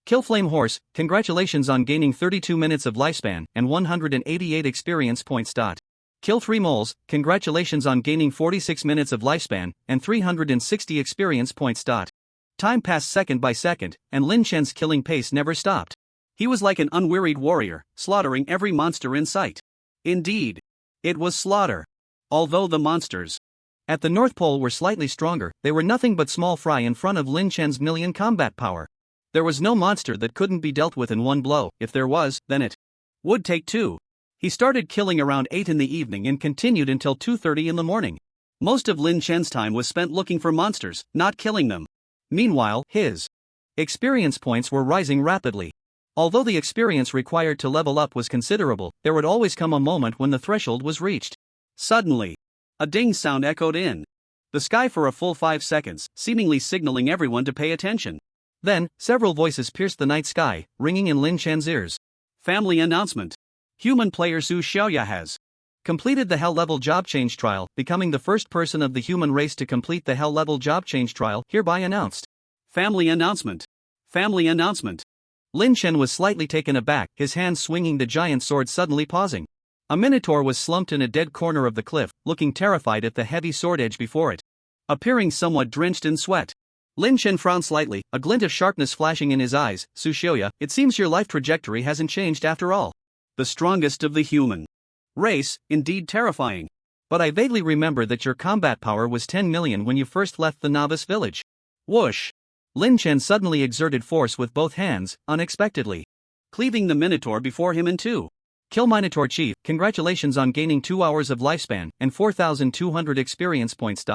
Kill Flame Horse, congratulations on gaining 32 minutes of lifespan and 188 experience points. Kill 3 Moles, congratulations on gaining 46 minutes of lifespan and 360 experience points. Time passed second by second, and Lin Chen's killing pace never stopped. He was like an unwearied warrior, slaughtering every monster in sight. Indeed, it was slaughter. Although the monsters at the North Pole were slightly stronger, they were nothing but small fry in front of Lin Chen's million combat power. There was no monster that couldn't be dealt with in one blow. If there was, then it would take 2. He started killing around 8 in the evening and continued until 2:30 in the morning. Most of Lin Chen's time was spent looking for monsters, not killing them. Meanwhile, his experience points were rising rapidly. Although the experience required to level up was considerable, there would always come a moment when the threshold was reached. Suddenly, a ding sound echoed in the sky for a full 5 seconds, seemingly signaling everyone to pay attention. Then, several voices pierced the night sky, ringing in Lin Chen's ears. Family announcement. Human player Su Xiaoya has completed the Hell Level Job Change Trial, becoming the first person of the human race to complete the Hell Level Job Change Trial, hereby announced. Family announcement. Family announcement. Lin Chen was slightly taken aback, his hands swinging the giant sword suddenly pausing. A minotaur was slumped in a dead corner of the cliff, looking terrified at the heavy sword edge before it, appearing somewhat drenched in sweat. Lin Chen frowned slightly, a glint of sharpness flashing in his eyes. Su Xiaoya, it seems your life trajectory hasn't changed after all. The strongest of the human race, indeed terrifying. But I vaguely remember that your combat power was 10 million when you first left the novice village. Whoosh! Lin Chen suddenly exerted force with both hands, unexpectedly cleaving the minotaur before him in 2. Kill Minotaur Chief, congratulations on gaining 2 hours of lifespan and 4,200 experience points.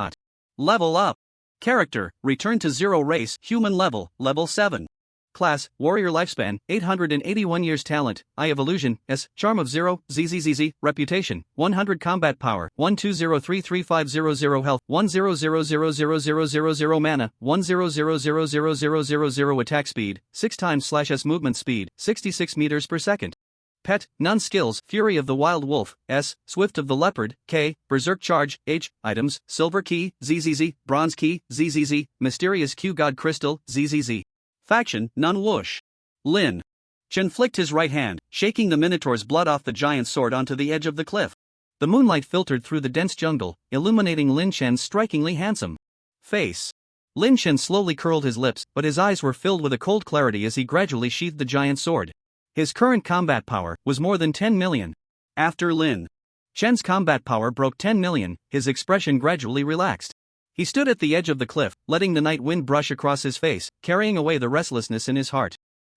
Level up. Character, return to 0 race, human level, level 7. Class, warrior lifespan, 881 years talent, Eye of Illusion, S, charm of 0, ZZZZ, reputation, 100 combat power, 1203350 health, 100000000 mana, 100000000 attack speed, 6 times /s movement speed, 66 meters per second. Pet, none skills, Fury of the Wild Wolf, S, Swift of the Leopard, K, Berserk Charge, H, Items, Silver Key, ZZZ, Bronze Key, ZZZ, Mysterious Q God Crystal, ZZZ. Faction, none. Whoosh. Lin Chen flicked his right hand, shaking the Minotaur's blood off the giant sword onto the edge of the cliff. The moonlight filtered through the dense jungle, illuminating Lin Chen's strikingly handsome face. Lin Chen slowly curled his lips, but his eyes were filled with a cold clarity as he gradually sheathed the giant sword. His current combat power was more than 10 million. After Lin Chen's combat power broke 10 million, his expression gradually relaxed. He stood at the edge of the cliff, letting the night wind brush across his face, carrying away the restlessness in his heart.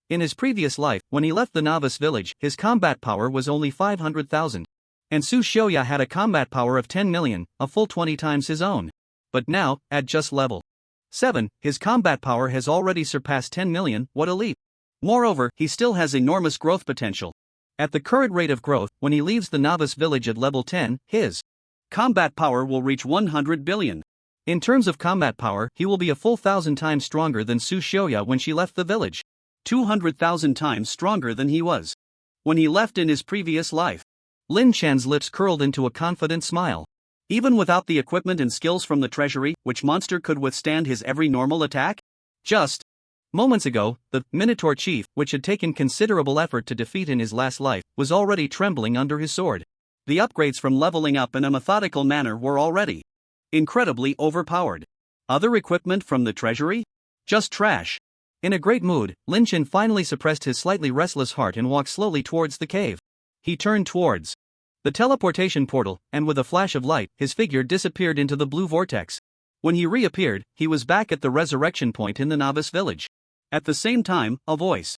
In his previous life, when he left the novice village, his combat power was only 500,000. And Su Xiaoya had a combat power of 10 million, a full 20 times his own. But now, at just level 7, his combat power has already surpassed 10 million, what a leap. Moreover, he still has enormous growth potential. At the current rate of growth, when he leaves the novice village at level 10, his combat power will reach 100 billion. In terms of combat power, he will be a full 1,000 times stronger than Su Xiaoya when she left the village. 200,000 times stronger than he was when he left in his previous life. Lin Chen's lips curled into a confident smile. Even without the equipment and skills from the treasury, which monster could withstand his every normal attack? Just moments ago, the Minotaur Chief, which had taken considerable effort to defeat in his last life, was already trembling under his sword. The upgrades from leveling up in a methodical manner were already incredibly overpowered. Other equipment from the treasury? Just trash. In a great mood, Lin Chen finally suppressed his slightly restless heart and walked slowly towards the cave. He turned towards the teleportation portal, and with a flash of light, his figure disappeared into the blue vortex. When he reappeared, he was back at the resurrection point in the novice village. At the same time, a voice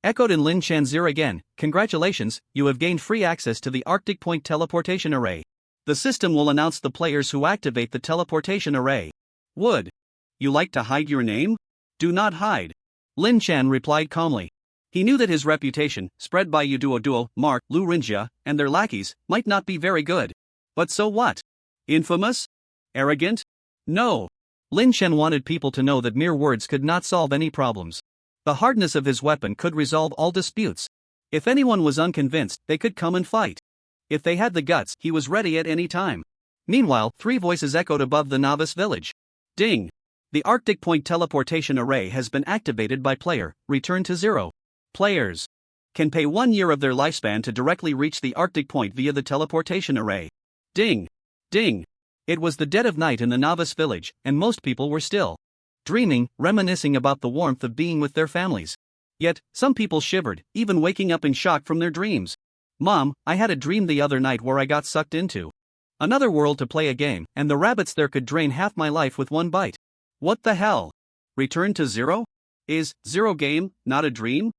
echoed in Lin Chan's ear again. Congratulations, you have gained free access to the Arctic Point teleportation array. The system will announce the players who activate the teleportation array. Would you like to hide your name? Do not hide. Lin Chan replied calmly. He knew that his reputation, spread by Duo, Mark, Lu Rinjia, and their lackeys, might not be very good. But so what? Infamous? Arrogant? No. Lin Chen wanted people to know that mere words could not solve any problems. The hardness of his weapon could resolve all disputes. If anyone was unconvinced, they could come and fight. If they had the guts, he was ready at any time. Meanwhile, 3 voices echoed above the novice village. Ding! The Arctic Point teleportation array has been activated by player. Return to 0. Players can pay 1 year of their lifespan to directly reach the Arctic Point via the teleportation array. Ding! Ding! It was the dead of night in the novice village, and most people were still dreaming, reminiscing about the warmth of being with their families. Yet, some people shivered, even waking up in shock from their dreams. Mom, I had a dream the other night where I got sucked into another world to play a game, and the rabbits there could drain half my life with one bite. What the hell? Return to 0? Is 0 game not a dream?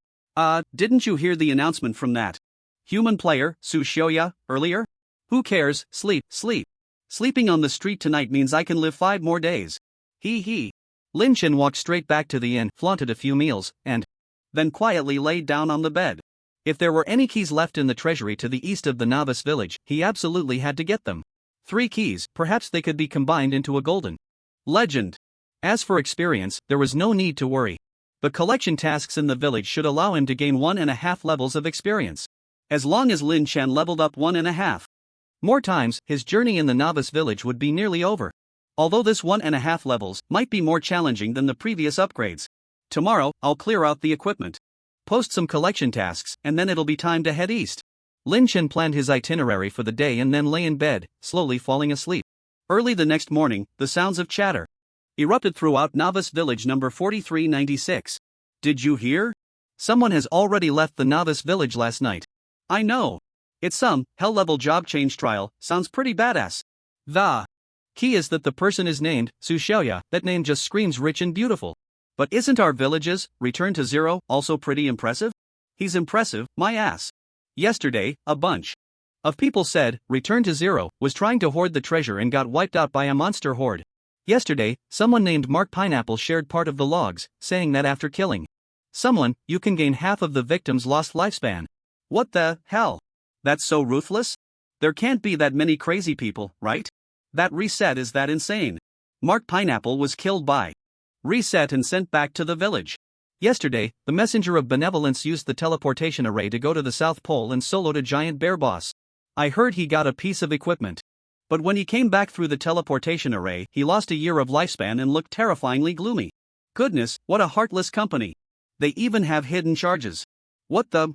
Didn't you hear the announcement from that human player, Su Xiaoya, earlier? Who cares? Sleep, sleep. Sleeping on the street tonight means I can live 5 more days. He. Lin Chen walked straight back to the inn, flaunted a few meals, and then quietly laid down on the bed. If there were any keys left in the treasury to the east of the novice village, he absolutely had to get them. 3 keys, perhaps they could be combined into a golden legend. As for experience, there was no need to worry. The collection tasks in the village should allow him to gain 1.5 levels of experience. As long as Lin Chen leveled up 1.5 more times, his journey in the novice village would be nearly over. Although this 1.5 levels might be more challenging than the previous upgrades. Tomorrow, I'll clear out the equipment, post some collection tasks, and then it'll be time to head east. Lin Chen planned his itinerary for the day and then lay in bed, slowly falling asleep. Early the next morning, the sounds of chatter erupted throughout Novice Village number 4396. Did you hear? Someone has already left the Novice Village last night. I know. It's some hell-level job change trial, sounds pretty badass. The key is that the person is named Su Xiaoya. That name just screams rich and beautiful. But isn't our village's return to 0 also pretty impressive? He's impressive, my ass. Yesterday, a bunch of people said Return to 0 was trying to hoard the treasure and got wiped out by a monster horde. Yesterday, someone named Mark Pineapple shared part of the logs, saying that after killing someone, you can gain half of the victim's lost lifespan. What the hell? That's so ruthless? There can't be that many crazy people, right? That reset is that insane. Mark Pineapple was killed by reset and sent back to the village. Yesterday, the messenger of benevolence used the teleportation array to go to the South Pole and soloed a giant bear boss. I heard he got a piece of equipment. But when he came back through the teleportation array, he lost a year of lifespan and looked terrifyingly gloomy. Goodness, what a heartless company. They even have hidden charges. What the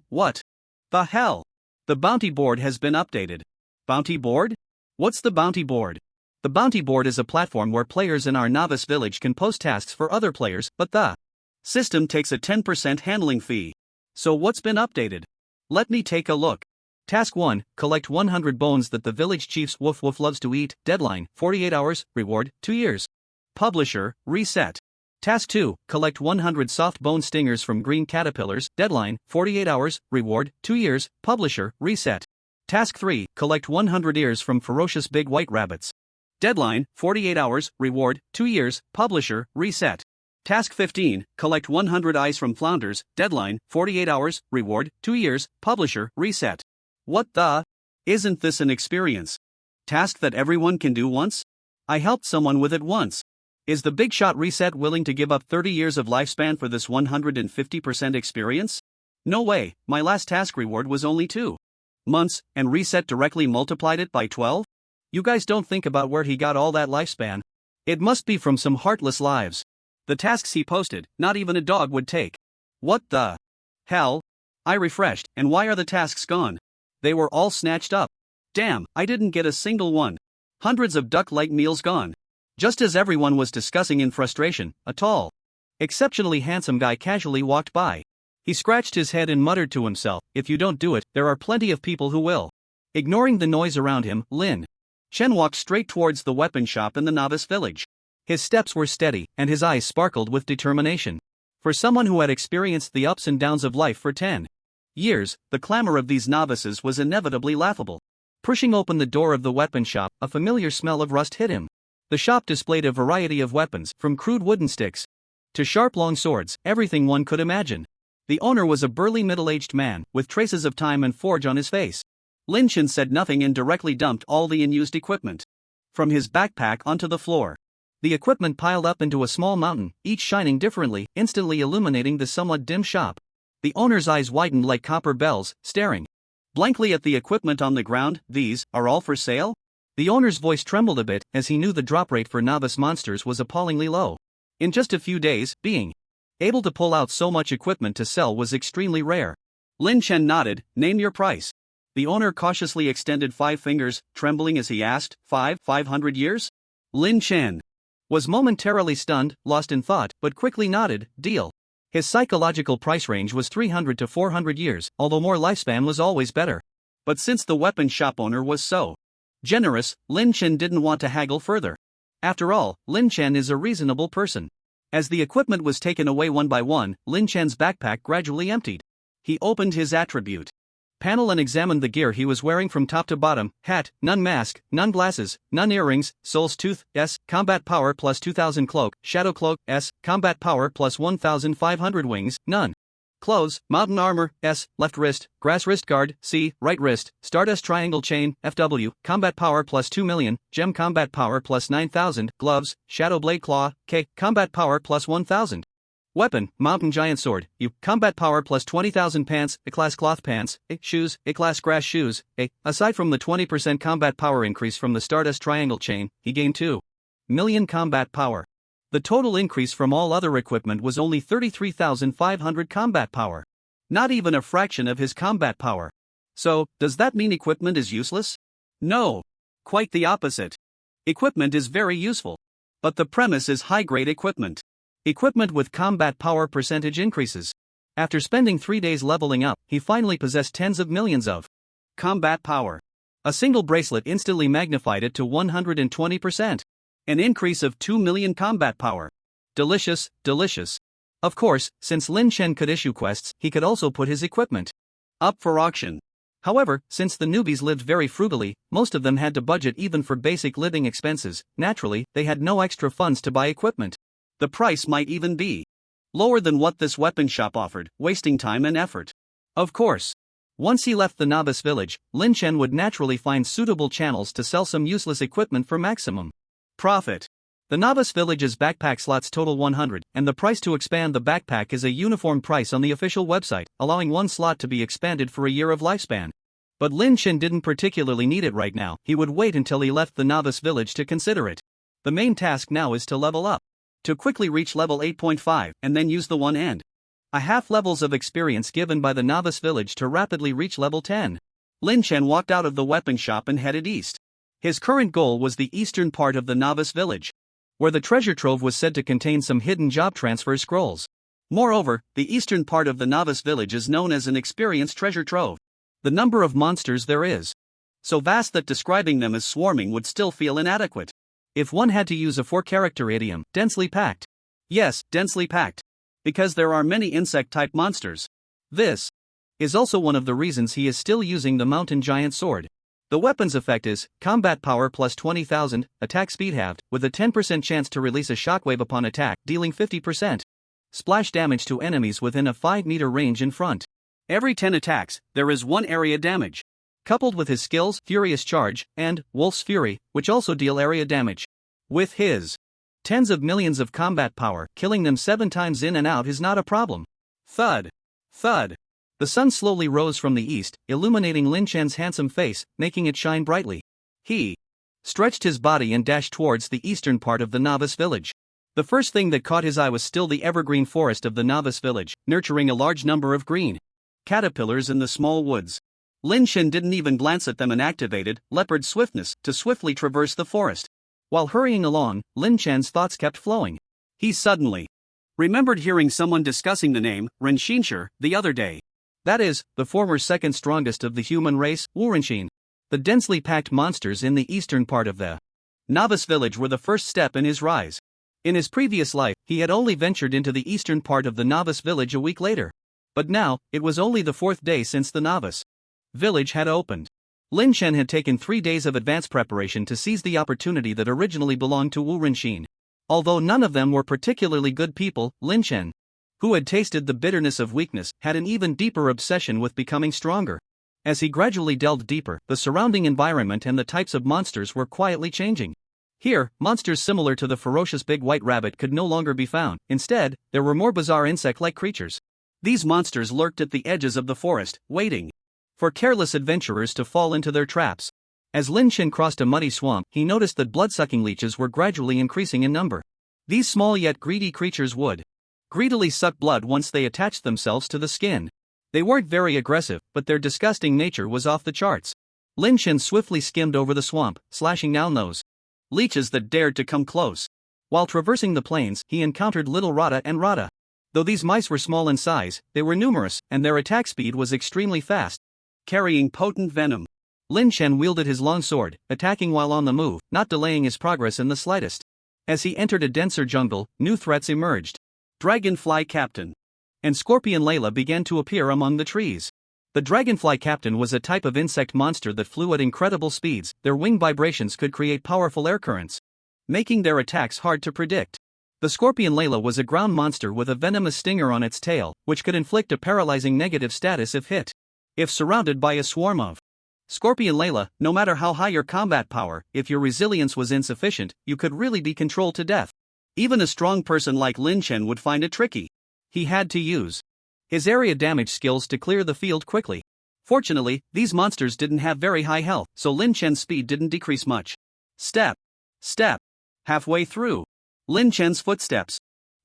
hell? The bounty board has been updated. Bounty board? What's the bounty board? The bounty board is a platform where players in our novice village can post tasks for other players, but the system takes a 10% handling fee. So what's been updated? Let me take a look. Task 1, collect 100 bones that the village chief's woof woof loves to eat. Deadline, 48 hours, reward, 2 years. Publisher, reset. Task 2, collect 100 soft bone stingers from green caterpillars. Deadline, 48 hours, reward, 2 years. Publisher, reset. Task 3, collect 100 ears from ferocious big white rabbits. Deadline, 48 hours, reward, 2 years. Publisher, reset. Task 15, collect 100 eyes from flounders. Deadline, 48 hours, reward, 2 years. Publisher, reset. What the? Isn't this an experience task that everyone can do once? I helped someone with it once. Is the big shot reset willing to give up 30 years of lifespan for this 150% experience? No way, my last task reward was only 2 months, and reset directly multiplied it by 12? You guys don't think about where he got all that lifespan. It must be from some heartless lives. The tasks he posted, not even a dog would take. What the hell? I refreshed, and why are the tasks gone? They were all snatched up. Damn, I didn't get a single one. Hundreds of duck-like meals gone. Just as everyone was discussing in frustration, a tall, exceptionally handsome guy casually walked by. He scratched his head and muttered to himself, if you don't do it, there are plenty of people who will. Ignoring the noise around him, Lin Chen walked straight towards the weapon shop in the novice village. His steps were steady, and his eyes sparkled with determination. For someone who had experienced the ups and downs of life for 10 years, the clamor of these novices was inevitably laughable. Pushing open the door of the weapon shop, a familiar smell of rust hit him. The shop displayed a variety of weapons, from crude wooden sticks to sharp long swords, everything one could imagine. The owner was a burly middle-aged man, with traces of time and forge on his face. Lin Chen said nothing and directly dumped all the unused equipment from his backpack onto the floor. The equipment piled up into a small mountain, each shining differently, instantly illuminating the somewhat dim shop. The owner's eyes widened like copper bells, staring blankly at the equipment on the ground. "These are all for sale?" The owner's voice trembled a bit, as he knew the drop rate for novice monsters was appallingly low. In just a few days, being able to pull out so much equipment to sell was extremely rare. Lin Chen nodded. "Name your price." The owner cautiously extended 5 fingers, trembling as he asked, 500 years? Lin Chen was momentarily stunned, lost in thought, but quickly nodded. "Deal." His psychological price range was 300 to 400 years, although more lifespan was always better. But since the weapon shop owner was so generous, Lin Chen didn't want to haggle further. After all, Lin Chen is a reasonable person. As the equipment was taken away one by one, Lin Chen's backpack gradually emptied. He opened his attribute panel and examined the gear he was wearing from top to bottom: hat, none mask, none glasses, none earrings, soul's tooth, S, combat power plus 2000 cloak, shadow cloak, S, combat power plus 1500 wings, none. Clothes, mountain armor, S, left wrist, grass wrist guard, C, right wrist, stardust triangle chain, FW, combat power plus 2 million, gem combat power plus 9000, gloves, shadow blade claw, K, combat power plus 1000. Weapon, mountain giant sword, U, combat power plus 20,000 pants, A-class cloth pants, A, shoes, A-class grass shoes, A. Aside from the 20% combat power increase from the stardust triangle chain, he gained 2 million combat power. The total increase from all other equipment was only 33,500 combat power. Not even a fraction of his combat power. So, does that mean equipment is useless? No. Quite the opposite. Equipment is very useful. But the premise is high-grade equipment. Equipment with combat power percentage increases. After spending 3 days leveling up, he finally possessed tens of millions of combat power. A single bracelet instantly magnified it to 120%. An increase of 2 million combat power. Delicious, delicious. Of course, since Lin Chen could issue quests, he could also put his equipment up for auction. However, since the newbies lived very frugally, most of them had to budget even for basic living expenses. Naturally, they had no extra funds to buy equipment. The price might even be lower than what this weapon shop offered, wasting time and effort. Of course, once he left the novice village, Lin Chen would naturally find suitable channels to sell some useless equipment for maximum profit. The novice village's backpack slots total 100, and the price to expand the backpack is a uniform price on the official website, allowing one slot to be expanded for a year of lifespan. But Lin Chen didn't particularly need it right now. He would wait until he left the novice village to consider it. The main task now is to level up. To quickly reach level 8.5, and then use the 1.5 levels of experience given by the novice village to rapidly reach level 10. Lin Chen walked out of the weapon shop and headed east. His current goal was the eastern part of the novice village, where the treasure trove was said to contain some hidden job transfer scrolls. Moreover, the eastern part of the novice village is known as an experience treasure trove. The number of monsters there is so vast that describing them as swarming would still feel inadequate. If one had to use a 4-character idiom, densely packed. Yes, densely packed. Because there are many insect-type monsters. This is also one of the reasons he is still using the mountain giant sword. The weapon's effect is combat power plus 20,000, attack speed halved, with a 10% chance to release a shockwave upon attack, dealing 50% splash damage to enemies within a 5-meter range in front. Every 10 attacks, there is 1 area damage. Coupled with his skills, Furious Charge, and Wolf's Fury, which also deal area damage. With his tens of millions of combat power, killing them 7 times in and out is not a problem. Thud. Thud. The sun slowly rose from the east, illuminating Lin Chen's handsome face, making it shine brightly. He stretched his body and dashed towards the eastern part of the novice village. The first thing that caught his eye was still the evergreen forest of the novice village, nurturing a large number of green caterpillars in the small woods. Lin Chen didn't even glance at them and activated leopard swiftness to swiftly traverse the forest. While hurrying along, Lin Chen's thoughts kept flowing. He suddenly remembered hearing someone discussing the name Ren Xinshi the other day. That is, the former second strongest of the human race, Wu Renxin. The densely packed monsters in the eastern part of the novice village were the first step in his rise. In his previous life, he had only ventured into the eastern part of the novice village a week later. But now, it was only the 4th day since the novice village had opened. Lin Chen had taken 3 days of advanced preparation to seize the opportunity that originally belonged to Wu Rinxin. Although none of them were particularly good people, Lin Chen, who had tasted the bitterness of weakness, had an even deeper obsession with becoming stronger. As he gradually delved deeper, the surrounding environment and the types of monsters were quietly changing. Here, monsters similar to the ferocious big white rabbit could no longer be found. Instead, there were more bizarre insect-like creatures. These monsters lurked at the edges of the forest, waiting for careless adventurers to fall into their traps. As Lin Chen crossed a muddy swamp, he noticed that blood-sucking leeches were gradually increasing in number. These small yet greedy creatures would greedily suck blood once they attached themselves to the skin. They weren't very aggressive, but their disgusting nature was off the charts. Lin Chen swiftly skimmed over the swamp, slashing down those leeches that dared to come close. While traversing the plains, he encountered little Rata and Rata. Though these mice were small in size, they were numerous, and their attack speed was extremely fast. Carrying potent venom, Lin Chen wielded his long sword, attacking while on the move, not delaying his progress in the slightest. As he entered a denser jungle, new threats emerged. Dragonfly Captain and Scorpion Layla began to appear among the trees. The Dragonfly Captain was a type of insect monster that flew at incredible speeds. Their wing vibrations could create powerful air currents, making their attacks hard to predict. The Scorpion Layla was a ground monster with a venomous stinger on its tail, which could inflict a paralyzing negative status if hit. If surrounded by a swarm of Scorpion Layla, no matter how high your combat power, if your resilience was insufficient, you could really be controlled to death. Even a strong person like Lin Chen would find it tricky. He had to use his area damage skills to clear the field quickly. Fortunately, these monsters didn't have very high health, so Lin Chen's speed didn't decrease much. Step. Halfway through, Lin Chen's footsteps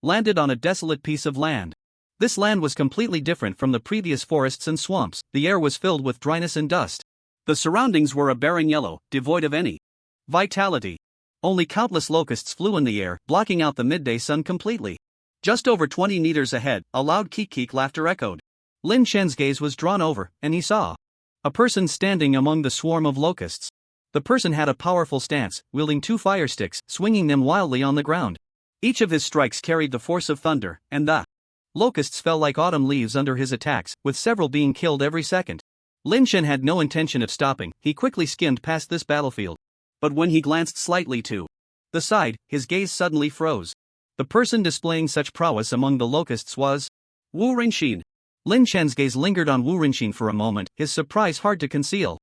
landed on a desolate piece of land. This land was completely different from the previous forests and swamps. The air was filled with dryness and dust. The surroundings were a barren yellow, devoid of any vitality. Only countless locusts flew in the air, blocking out the midday sun completely. Just over 20 meters ahead, a loud keek-keek laughter echoed. Lin Chen's gaze was drawn over, and he saw a person standing among the swarm of locusts. The person had a powerful stance, wielding 2 fire sticks, swinging them wildly on the ground. Each of his strikes carried the force of thunder, and the locusts fell like autumn leaves under his attacks, with several being killed every second. Lin Chen had no intention of stopping. He quickly skimmed past this battlefield. But when he glanced slightly to the side, his gaze suddenly froze. The person displaying such prowess among the locusts was Wu Rinxin. Lin Chen's gaze lingered on Wu Rinxin for a moment, his surprise hard to conceal.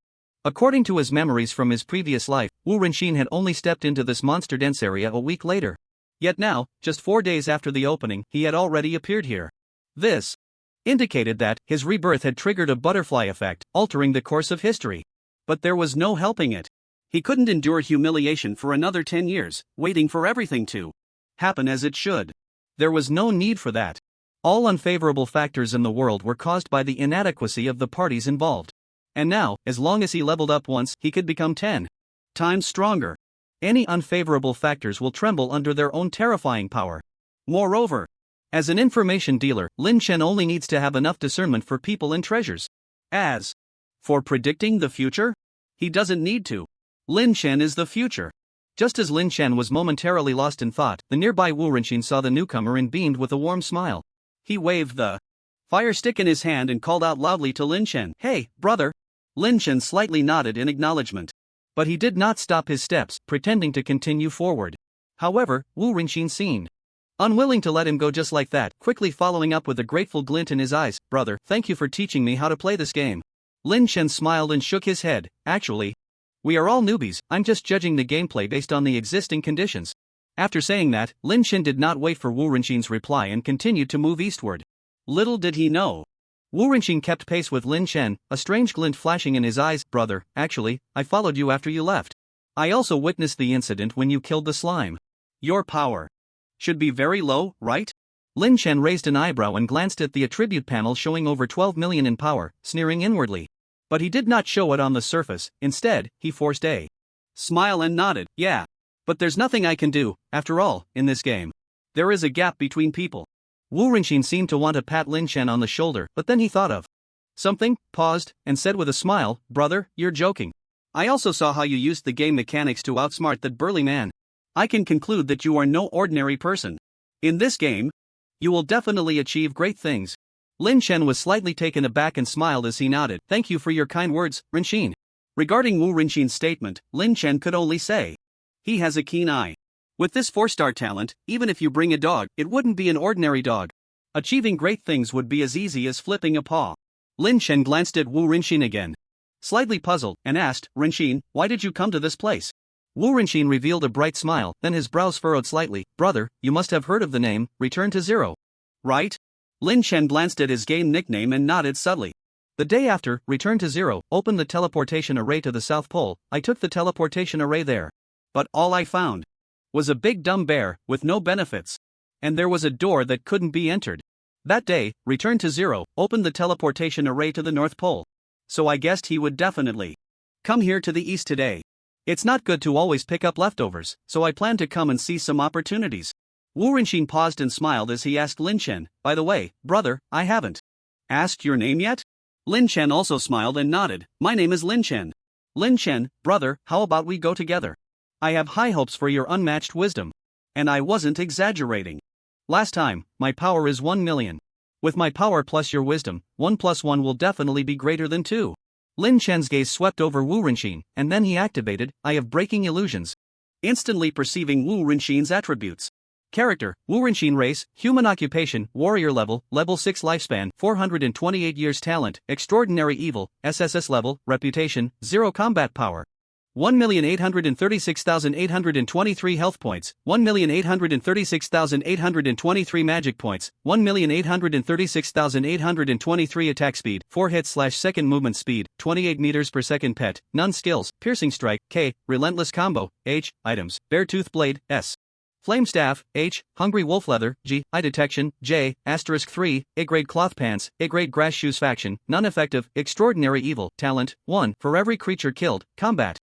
According to his memories from his previous life, Wu Rinxin had only stepped into this monster-dense area a week later. Yet now, just 4 days after the opening, he had already appeared here. This indicated that his rebirth had triggered a butterfly effect, altering the course of history. But there was no helping it. He couldn't endure humiliation for another 10 years, waiting for everything to happen as it should. There was no need for that. All unfavorable factors in the world were caused by the inadequacy of the parties involved. And now, as long as he leveled up once, he could become 10 times stronger. Any unfavorable factors will tremble under their own terrifying power. Moreover, as an information dealer, Lin Chen only needs to have enough discernment for people and treasures. As for predicting the future, he doesn't need to. Lin Chen is the future. Just as Lin Chen was momentarily lost in thought, the nearby Wu Rinxin saw the newcomer and beamed with a warm smile. He waved the fire stick in his hand and called out loudly to Lin Chen, "Hey, brother!" Lin Chen slightly nodded in acknowledgement. But he did not stop his steps, pretending to continue forward. However, Wu Rinxin seemed unwilling to let him go just like that, quickly following up with a grateful glint in his eyes. "Brother, thank you for teaching me how to play this game." Lin Chen smiled and shook his head. "Actually, we are all newbies, I'm just judging the gameplay based on the existing conditions." After saying that, Lin Chen did not wait for Wu Rinxin's reply and continued to move eastward. Little did he know, Wu Rinxin kept pace with Lin Chen, a strange glint flashing in his eyes. "Brother, actually, I followed you after you left. I also witnessed the incident when you killed the slime. Your power should be very low, right?" Lin Chen raised an eyebrow and glanced at the attribute panel showing over 12 million in power, sneering inwardly. But he did not show it on the surface. Instead, he forced a smile and nodded. "Yeah. But there's nothing I can do. After all, in this game, there is a gap between people." Wu Rinxin seemed to want to pat Lin Chen on the shoulder, but then he thought of something, paused, and said with a smile, "Brother, you're joking. I also saw how you used the game mechanics to outsmart that burly man. I can conclude that you are no ordinary person. In this game, you will definitely achieve great things. Lin Chen was slightly taken aback and smiled as he nodded. Thank you for your kind words, Rinxin. Regarding Wu Rinxin's statement, Lin Chen could only say, he has a keen eye. With this 4-star talent, even if you bring a dog, it wouldn't be an ordinary dog. Achieving great things would be as easy as flipping a paw. Lin Chen glanced at Wu Rinxin again, slightly puzzled, and asked, Rinxin, why did you come to this place? Wu Rinxin revealed a bright smile, then his brows furrowed slightly. Brother, you must have heard of the name, Return to Zero. Right? Lin Chen glanced at his game nickname and nodded subtly. The day after, Return to Zero opened the teleportation array to the South Pole. I took the teleportation array there. But all I found was a big dumb bear, with no benefits. And there was a door that couldn't be entered. That day, Return to Zero opened the teleportation array to the North Pole. So I guessed he would definitely come here to the East today. It's not good to always pick up leftovers, so I plan to come and see some opportunities. Wu Rinxin paused and smiled as he asked Lin Chen, by the way, brother, I haven't asked your name yet? Lin Chen also smiled and nodded. My name is Lin Chen. Lin Chen, brother, how about we go together? I have high hopes for your unmatched wisdom. And I wasn't exaggerating. Last time, my power is 1 million. With my power plus your wisdom, 1 plus 1 will definitely be greater than 2. Lin Chen's gaze swept over Wu Rinxin, and then he activated, I have breaking illusions. Instantly perceiving Wu Rinxin's attributes. Character, Wu Rinxin race, human occupation, warrior level 6 lifespan, 428 years talent, extraordinary evil, SSS level, reputation, 0 combat power. 1,836,823 health points, 1,836,823 magic points, 1,836,823 attack speed, 4 hits/second movement speed, 28 meters per second pet, none skills, piercing strike, K, relentless combo, H, items, bear tooth blade, S. Flame staff, H, hungry wolf leather, G, eye detection, J, asterisk 3, A-grade cloth pants, A-grade grass shoes faction, non-effective, extraordinary evil, talent, 1, for every creature killed, combat.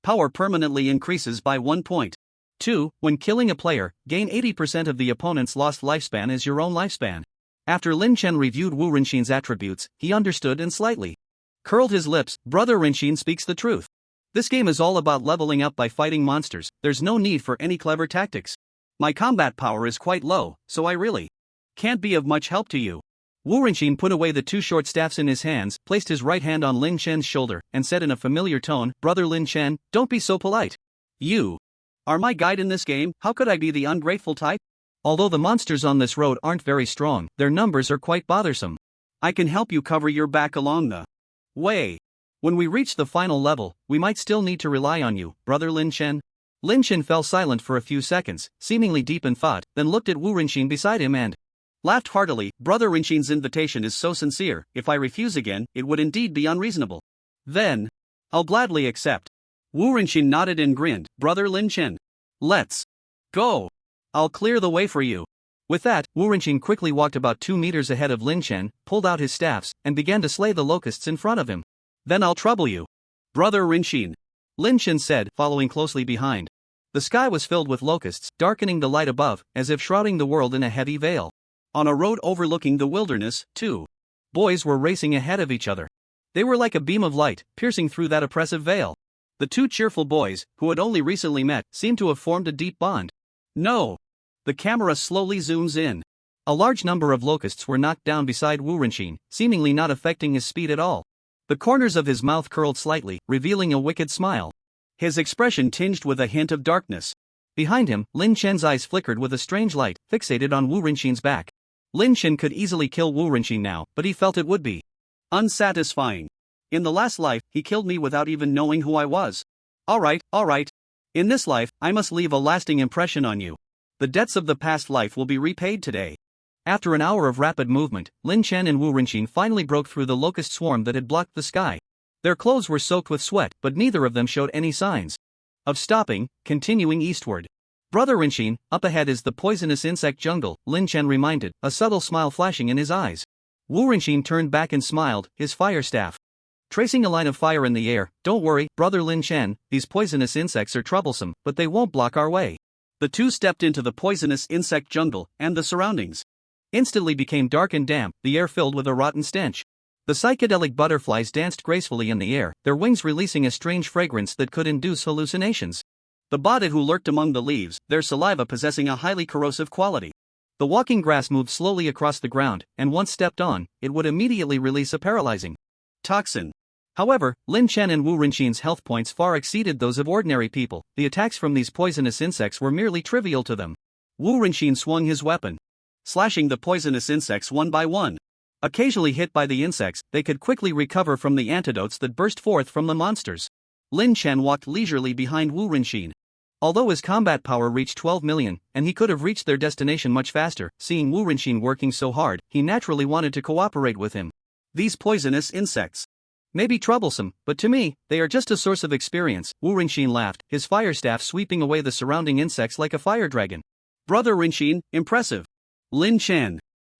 Power permanently increases by 1 point. 2. When killing a player, gain 80% of the opponent's lost lifespan as your own lifespan. After Lin Chen reviewed Wu Rinxin's attributes, he understood and slightly curled his lips. Brother Rinxin speaks the truth. This game is all about leveling up by fighting monsters, there's no need for any clever tactics. My combat power is quite low, so I really can't be of much help to you. Wu Rinxin put away the 2 short staffs in his hands, placed his right hand on Lin Chen's shoulder, and said in a familiar tone, Brother Lin Chen, don't be so polite. You are my guide in this game, how could I be the ungrateful type? Although the monsters on this road aren't very strong, their numbers are quite bothersome. I can help you cover your back along the way. When we reach the final level, we might still need to rely on you, Brother Lin Chen. Lin Chen fell silent for a few seconds, seemingly deep in thought, then looked at Wu Rinxin beside him and laughed heartily. Brother Rinxin's invitation is so sincere, if I refuse again, it would indeed be unreasonable. Then, I'll gladly accept. Wu Rinxin nodded and grinned. Brother Lin Chen, let's go. I'll clear the way for you. With that, Wu Rinxin quickly walked about 2 meters ahead of Lin Chen, pulled out his staffs, and began to slay the locusts in front of him. Then I'll trouble you, Brother Rinxin, Lin Chen said, following closely behind. The sky was filled with locusts, darkening the light above, as if shrouding the world in a heavy veil. On a road overlooking the wilderness, 2 boys were racing ahead of each other. They were like a beam of light, piercing through that oppressive veil. The 2 cheerful boys, who had only recently met, seemed to have formed a deep bond. No. The camera slowly zooms in. A large number of locusts were knocked down beside Wu Rinxin, seemingly not affecting his speed at all. The corners of his mouth curled slightly, revealing a wicked smile. His expression tinged with a hint of darkness. Behind him, Lin Chen's eyes flickered with a strange light, fixated on Wu Rinxin's back. Lin Chen could easily kill Wu Rinxin now, but he felt it would be unsatisfying. In the last life, he killed me without even knowing who I was. Alright. In this life, I must leave a lasting impression on you. The debts of the past life will be repaid today. After an hour of rapid movement, Lin Chen and Wu Rinxin finally broke through the locust swarm that had blocked the sky. Their clothes were soaked with sweat, but neither of them showed any signs of stopping, continuing eastward. Brother Rinxin, up ahead is the poisonous insect jungle, Lin Chen reminded, a subtle smile flashing in his eyes. Wu Rinxin turned back and smiled, his fire staff tracing a line of fire in the air. Don't worry, Brother Lin Chen, these poisonous insects are troublesome, but they won't block our way. The 2 stepped into the poisonous insect jungle, and the surroundings instantly became dark and damp, the air filled with a rotten stench. The psychedelic butterflies danced gracefully in the air, their wings releasing a strange fragrance that could induce hallucinations. The botted who lurked among the leaves, their saliva possessing a highly corrosive quality. The walking grass moved slowly across the ground, and once stepped on, it would immediately release a paralyzing toxin. However, Lin Chen and Wu Rinxin's health points far exceeded those of ordinary people. The attacks from these poisonous insects were merely trivial to them. Wu Rinxin swung his weapon, slashing the poisonous insects one by one. Occasionally hit by the insects, they could quickly recover from the antidotes that burst forth from the monsters. Lin Chen walked leisurely behind Wu Rinxin. Although his combat power reached 12 million, and he could have reached their destination much faster, seeing Wu Rinxin working so hard, he naturally wanted to cooperate with him. These poisonous insects may be troublesome, but to me, they are just a source of experience. Wu Rinxin laughed, his fire staff sweeping away the surrounding insects like a fire dragon. Brother Rinxin, impressive. Lin Chen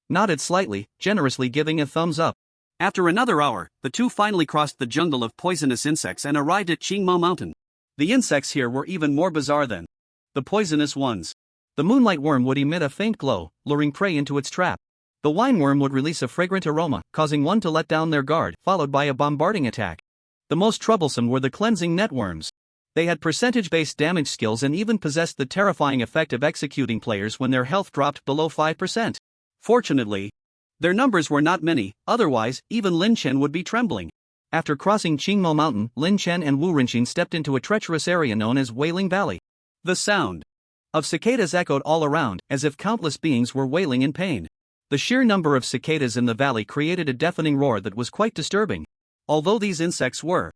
nodded slightly, generously giving a thumbs up. After another hour, the two finally crossed the jungle of poisonous insects and arrived at Qingmao Mountain. The insects here were even more bizarre than the poisonous ones. The moonlight worm would emit a faint glow, luring prey into its trap. The wineworm would release a fragrant aroma, causing one to let down their guard, followed by a bombarding attack. The most troublesome were the cleansing networms. They had percentage-based damage skills and even possessed the terrifying effect of executing players when their health dropped below 5%. Fortunately, their numbers were not many, otherwise, even Lin Chen would be trembling. After crossing Qingmao Mountain, Lin Chen and Wu Rinxin stepped into a treacherous area known as Wailing Valley. The sound of cicadas echoed all around, as if countless beings were wailing in pain. The sheer number of cicadas in the valley created a deafening roar that was quite disturbing. Although these insects were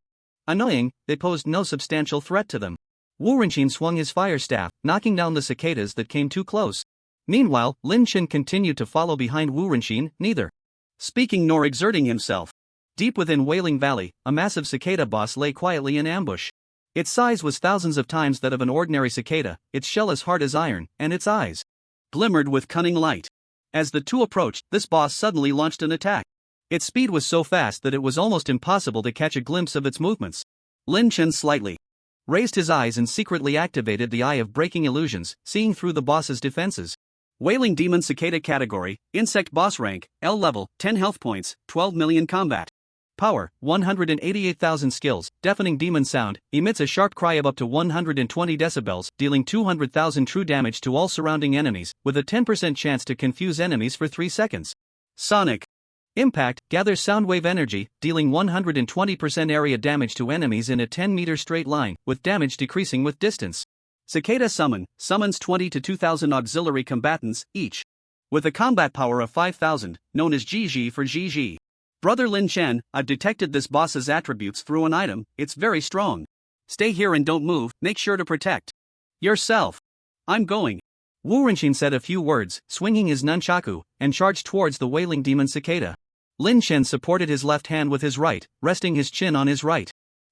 annoying, they posed no substantial threat to them. Wu Rinxin swung his fire staff, knocking down the cicadas that came too close. Meanwhile, Lin Chen continued to follow behind Wu Rinxin, neither speaking nor exerting himself. Deep within Wailing Valley, a massive cicada boss lay quietly in ambush. Its size was thousands of times that of an ordinary cicada, its shell as hard as iron, and its eyes glimmered with cunning light. As the two approached, this boss suddenly launched an attack. Its speed was so fast that it was almost impossible to catch a glimpse of its movements. Lin Chen slightly raised his eyes and secretly activated the Eye of Breaking Illusions, seeing through the boss's defenses. Wailing Demon Cicada category, Insect Boss rank, L level, 10 health points, 12 million combat power, 188,000 skills, deafening demon sound, emits a sharp cry of up to 120 decibels, dealing 200,000 true damage to all surrounding enemies, with a 10% chance to confuse enemies for 3 seconds. Sonic impact, gathers soundwave energy, dealing 120% area damage to enemies in a 10-meter straight line, with damage decreasing with distance. Cicada summon, summons 20 to 2,000 auxiliary combatants, each with a combat power of 5,000, known as GG for GG. Brother Lin Chen, I've detected this boss's attributes through an item, it's very strong. Stay here and don't move, make sure to protect yourself. I'm going. Wu Rinxin said a few words, swinging his nunchaku, and charged towards the wailing demon cicada. Lin Chen supported his left hand with his right, resting his chin on his right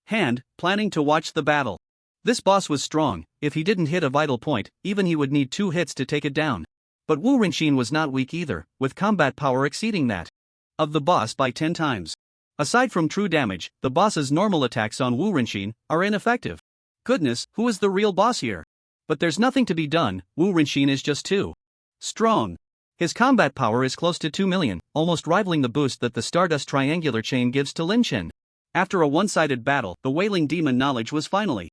hand, planning to watch the battle. This boss was strong. If he didn't hit a vital point, even he would need 2 hits to take it down. But Wu Rinxin was not weak either, with combat power exceeding that of the boss by 10 times. Aside from true damage, the boss's normal attacks on Wu Rinxin are ineffective. Goodness, who is the real boss here? But there's nothing to be done, Wu Rinxin is just too strong. His combat power is close to 2 million, almost rivaling the boost that the Stardust Triangular Chain gives to Lin Chen. After a one-sided battle, the Wailing Demon knowledge was finally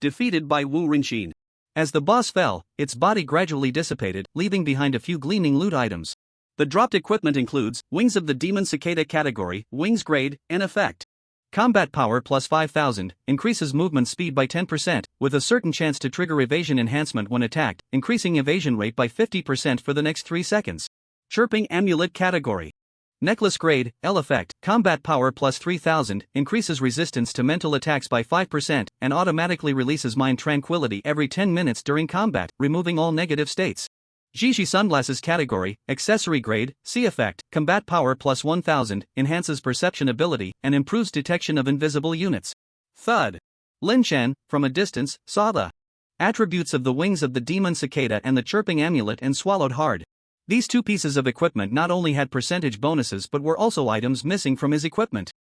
defeated by Wu Rinxin. As the boss fell, its body gradually dissipated, leaving behind a few gleaming loot items. The dropped equipment includes Wings of the Demon Cicada category, Wings grade, and effect. Combat power plus 5,000, increases movement speed by 10%, with a certain chance to trigger evasion enhancement when attacked, increasing evasion rate by 50% for the next 3 seconds. Chirping Amulet category. Necklace grade, L effect, combat power plus 3,000, increases resistance to mental attacks by 5%, and automatically releases mind tranquility every 10 minutes during combat, removing all negative states. Jiji Sunglasses category, accessory grade, C effect, combat power plus 1000, enhances perception ability, and improves detection of invisible units. Thud. Lin Chen, from a distance, saw the attributes of the Wings of the Demon Cicada and the Chirping Amulet and swallowed hard. These 2 pieces of equipment not only had percentage bonuses but were also items missing from his equipment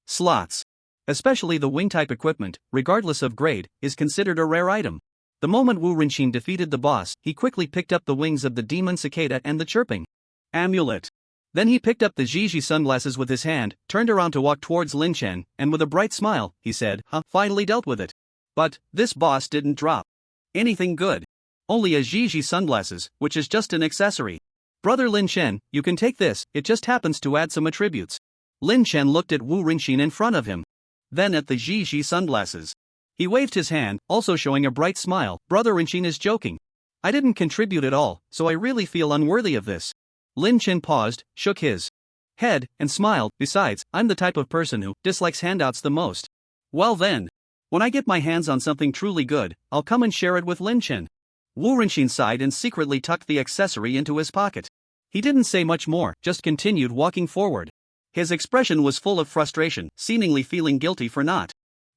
slots. Especially the wing-type equipment, regardless of grade, is considered a rare item. The moment Wu Rinxin defeated the boss, he quickly picked up the Wings of the Demon Cicada and the Chirping Amulet. Then he picked up the Gigi sunglasses with his hand, turned around to walk towards Lin Chen, and with a bright smile, he said, finally dealt with it. But this boss didn't drop anything good. Only a Gigi sunglasses, which is just an accessory. Brother Lin Chen, you can take this, it just happens to add some attributes. Lin Chen looked at Wu Rinxin in front of him. Then at the Gigi sunglasses. He waved his hand, also showing a bright smile. Brother Rinxin is joking. I didn't contribute at all, so I really feel unworthy of this. Lin Chen paused, shook his head, and smiled. Besides, I'm the type of person who dislikes handouts the most. Well then, when I get my hands on something truly good, I'll come and share it with Lin Chen. Wu Rinxin sighed and secretly tucked the accessory into his pocket. He didn't say much more, just continued walking forward. His expression was full of frustration, seemingly feeling guilty for not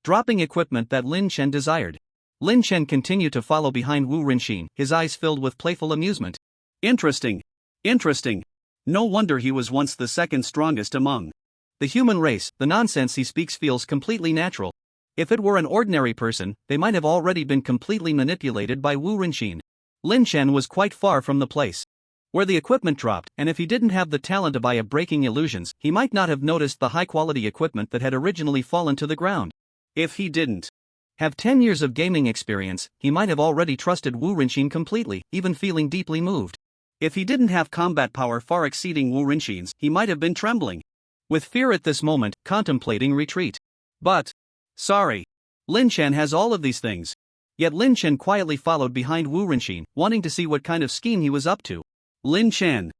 dropping equipment that Lin Chen desired. Lin Chen continued to follow behind Wu Rinxin, his eyes filled with playful amusement. Interesting. Interesting. No wonder he was once the second strongest among the human race. The nonsense he speaks feels completely natural. If it were an ordinary person, they might have already been completely manipulated by Wu Rinxin. Lin Chen was quite far from the place where the equipment dropped, and if he didn't have the talent to buy a breaking illusions, he might not have noticed the high-quality equipment that had originally fallen to the ground. If he didn't have 10 years of gaming experience, he might have already trusted Wu Rinxin completely, even feeling deeply moved. If he didn't have combat power far exceeding Wu Rinxin's, he might have been trembling with fear at this moment, contemplating retreat. But, sorry. Lin Chen has all of these things. Yet Lin Chen quietly followed behind Wu Rinxin, wanting to see what kind of scheme he was up to. Lin Chen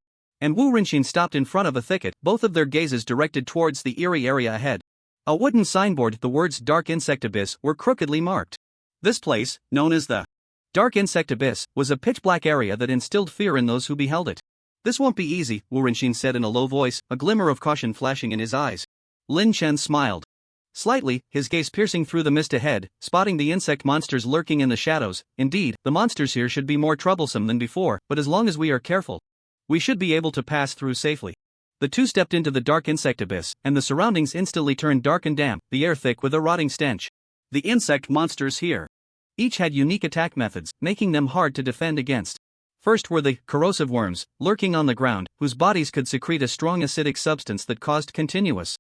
and Wu Rinxin stopped in front of a thicket, both of their gazes directed towards the eerie area ahead. A wooden signboard, the words Dark Insect Abyss, were crookedly marked. This place, known as the Dark Insect Abyss, was a pitch-black area that instilled fear in those who beheld it. This won't be easy, Wu Rinxin said in a low voice, a glimmer of caution flashing in his eyes. Lin Chen smiled slightly, his gaze piercing through the mist ahead, spotting the insect monsters lurking in the shadows. Indeed, the monsters here should be more troublesome than before, but as long as we are careful, we should be able to pass through safely. The two stepped into the dark insect abyss, and the surroundings instantly turned dark and damp, the air thick with a rotting stench. The insect monsters here each had unique attack methods, making them hard to defend against. First were the corrosive worms, lurking on the ground, whose bodies could secrete a strong acidic substance that caused continuous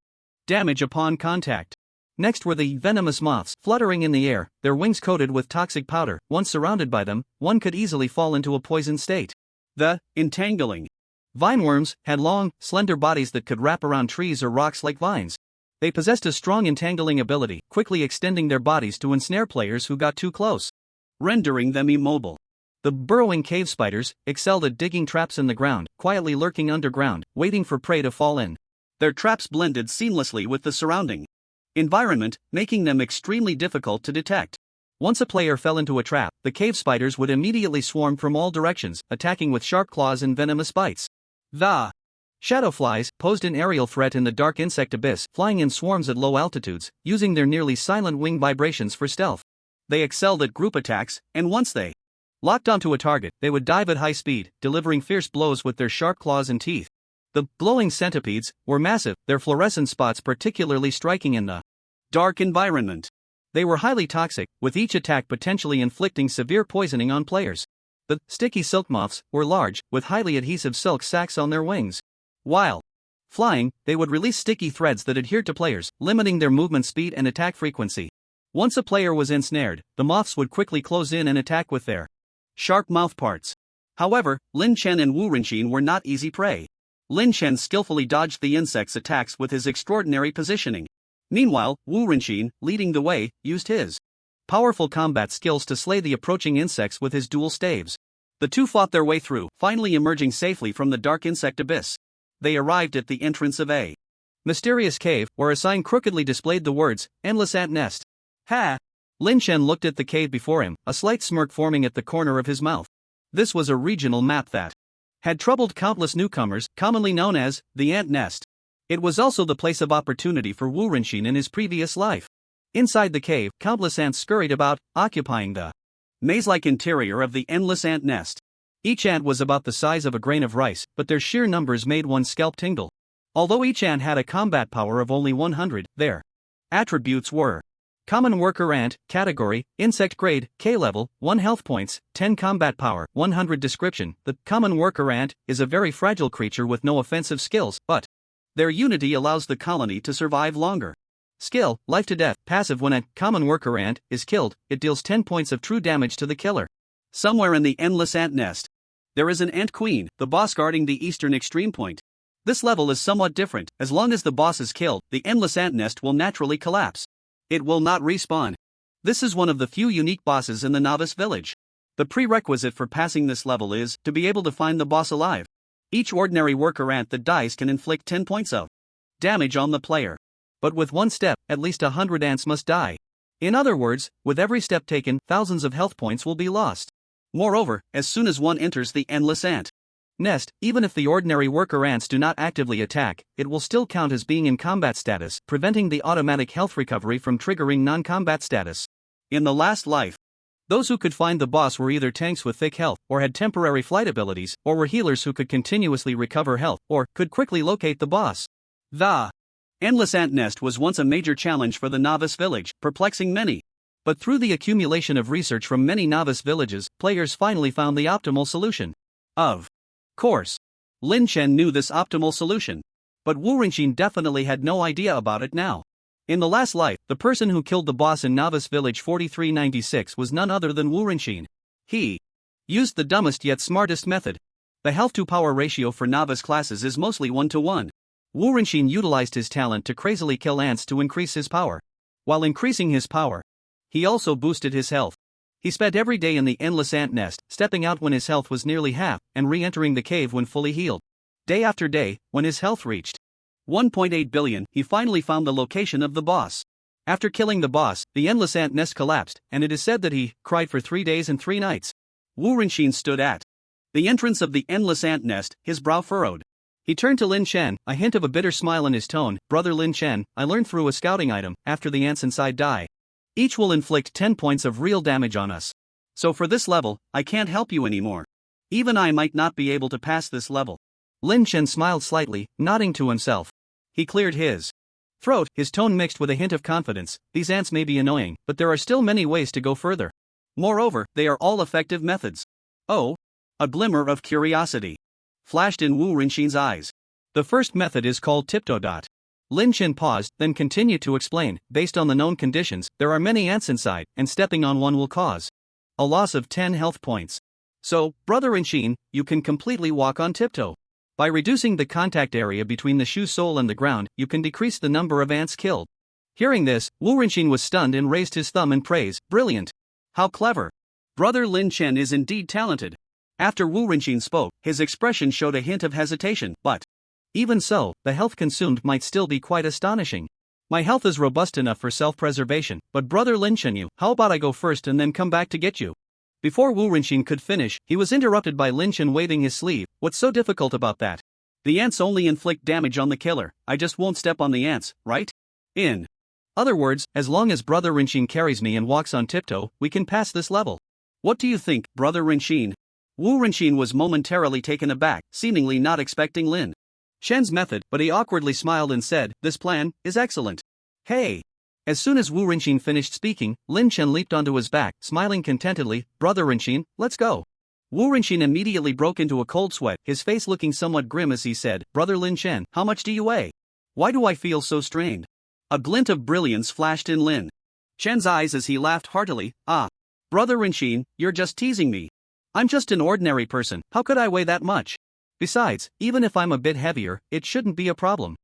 damage upon contact. Next were the venomous moths, fluttering in the air, their wings coated with toxic powder. Once surrounded by them, one could easily fall into a poisoned state. The entangling vineworms had long, slender bodies that could wrap around trees or rocks like vines. They possessed a strong entangling ability, quickly extending their bodies to ensnare players who got too close, rendering them immobile. The burrowing cave spiders excelled at digging traps in the ground, quietly lurking underground, waiting for prey to fall in. Their traps blended seamlessly with the surrounding environment, making them extremely difficult to detect. Once a player fell into a trap, the cave spiders would immediately swarm from all directions, attacking with sharp claws and venomous bites. The shadowflies posed an aerial threat in the dark insect abyss, flying in swarms at low altitudes, using their nearly silent wing vibrations for stealth. They excelled at group attacks, and once they locked onto a target, they would dive at high speed, delivering fierce blows with their sharp claws and teeth. The glowing centipedes were massive, their fluorescent spots particularly striking in the dark environment. They were highly toxic, with each attack potentially inflicting severe poisoning on players. The sticky silk moths were large, with highly adhesive silk sacs on their wings. While flying, they would release sticky threads that adhered to players, limiting their movement speed and attack frequency. Once a player was ensnared, the moths would quickly close in and attack with their sharp mouthparts. However, Lin Chen and Wu Rinxin were not easy prey. Lin Chen skillfully dodged the insect's attacks with his extraordinary positioning. Meanwhile, Wu Rinxin, leading the way, used his powerful combat skills to slay the approaching insects with his dual staves. The two fought their way through, finally emerging safely from the dark insect abyss. They arrived at the entrance of a mysterious cave, where a sign crookedly displayed the words, "Endless Ant Nest." Ha! Lin Chen looked at the cave before him, a slight smirk forming at the corner of his mouth. This was a regional map that had troubled countless newcomers, commonly known as the Ant Nest. It was also the place of opportunity for Wu Rinxin in his previous life. Inside the cave, countless ants scurried about, occupying the maze-like interior of the endless ant nest. Each ant was about the size of a grain of rice, but their sheer numbers made one's scalp tingle. Although each ant had a combat power of only 100, their attributes were Common worker ant, category, insect grade, K level, 1 health points, 10 combat power, 100 description. The common worker ant is a very fragile creature with no offensive skills, but their unity allows the colony to survive longer. Skill, life to death, passive. When a common worker ant is killed, it deals 10 points of true damage to the killer. Somewhere in the endless ant nest, there is an ant queen, the boss guarding the eastern extreme point. This level is somewhat different. As long as the boss is killed, the endless ant nest will naturally collapse. It will not respawn. This is one of the few unique bosses in the novice village. The prerequisite for passing this level is to be able to find the boss alive. Each ordinary worker ant that dies can inflict 10 points of damage on the player. But with one step, at least 100 ants must die. In other words, with every step taken, thousands of health points will be lost. Moreover, as soon as one enters the endless ant nest, even if the ordinary worker ants do not actively attack, it will still count as being in combat status, preventing the automatic health recovery from triggering non-combat status. In the last life, those who could find the boss were either tanks with thick health, or had temporary flight abilities, or were healers who could continuously recover health, or could quickly locate the boss. The endless ant nest was once a major challenge for the novice village, perplexing many. But through the accumulation of research from many novice villages, players finally found the optimal solution. Of course, Lin Chen knew this optimal solution. But Wu Rinxin definitely had no idea about it now. In the last life, the person who killed the boss in Novice Village 4396 was none other than Wu Rinxin. He used the dumbest yet smartest method. The health-to-power ratio for novice classes is mostly 1-to-1. Wu Rinxin utilized his talent to crazily kill ants to increase his power. While increasing his power, he also boosted his health. He spent every day in the endless ant nest, stepping out when his health was nearly half, and re-entering the cave when fully healed. Day after day, when his health reached 1.8 billion, he finally found the location of the boss. After killing the boss, the endless ant nest collapsed, and it is said that he cried for 3 days and 3 nights. Wu Rinxin stood at the entrance of the endless ant nest, his brow furrowed. He turned to Lin Chen, a hint of a bitter smile in his tone. Brother Lin Chen, I learned through a scouting item, after the ants inside die, each will inflict 10 points of real damage on us. So for this level, I can't help you anymore. Even I might not be able to pass this level. Lin Chen smiled slightly, nodding to himself. He cleared his throat, his tone mixed with a hint of confidence. These ants may be annoying, but there are still many ways to go further. Moreover, they are all effective methods. Oh? A glimmer of curiosity flashed in Wu Rinxin's eyes. The first method is called tiptoe. Lin Chen paused, then continued to explain. Based on the known conditions, there are many ants inside, and stepping on one will cause a loss of 10 health points. So, Brother Rinxin, you can completely walk on tiptoe. By reducing the contact area between the shoe sole and the ground, you can decrease the number of ants killed. Hearing this, Wu Rinxin was stunned and raised his thumb in praise. Brilliant! How clever! Brother Lin Chen is indeed talented. After Wu Rinxin spoke, his expression showed a hint of hesitation, but even so, the health consumed might still be quite astonishing. My health is robust enough for self-preservation, but Brother Lin Chen, how about I go first and then come back to get you? Before Wu Rinxin could finish, he was interrupted by Lin Chen waving his sleeve. What's so difficult about that? The ants only inflict damage on the killer. I just won't step on the ants, right? In other words, as long as Brother Rinxin carries me and walks on tiptoe, we can pass this level. What do you think, Brother Rinxin? Wu Rinxin was momentarily taken aback, seemingly not expecting Lin Shen's method, but he awkwardly smiled and said, this plan is excellent. Hey! As soon as Wu Rinxin finished speaking, Lin Chen leaped onto his back, smiling contentedly. Brother Rinxin, let's go. Wu Rinxin immediately broke into a cold sweat, his face looking somewhat grim as he said, Brother Lin Chen, how much do you weigh? Why do I feel so strained? A glint of brilliance flashed in Lin Shen's eyes as he laughed heartily. Ah! Brother Rinxin, you're just teasing me. I'm just an ordinary person, how could I weigh that much? Besides, even if I'm a bit heavier, it shouldn't be a problem.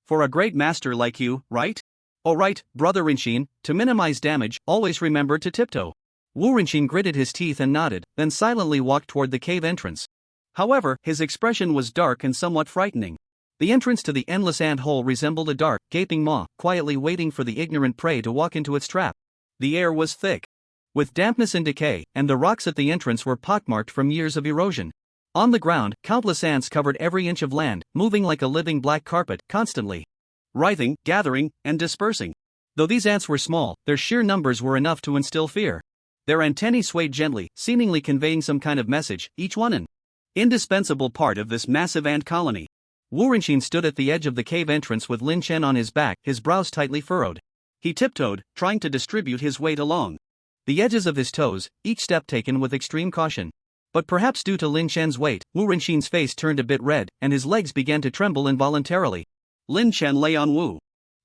For a great master like you, right? Oh right, Brother Rinxin, to minimize damage, always remember to tiptoe. Wu Rinxin gritted his teeth and nodded, then silently walked toward the cave entrance. However, his expression was dark and somewhat frightening. The entrance to the endless ant hole resembled a dark, gaping maw, quietly waiting for the ignorant prey to walk into its trap. The air was thick with dampness and decay, and the rocks at the entrance were pockmarked from years of erosion. On the ground, countless ants covered every inch of land, moving like a living black carpet, constantly writhing, gathering, and dispersing. Though these ants were small, their sheer numbers were enough to instill fear. Their antennae swayed gently, seemingly conveying some kind of message, each one an indispensable part of this massive ant colony. Wu Rinxin stood at the edge of the cave entrance with Lin Chen on his back, his brows tightly furrowed. He tiptoed, trying to distribute his weight along the edges of his toes, each step taken with extreme caution. But perhaps due to Lin Chen's weight, Wu Renxin's face turned a bit red, and his legs began to tremble involuntarily. Lin Chen lay on Wu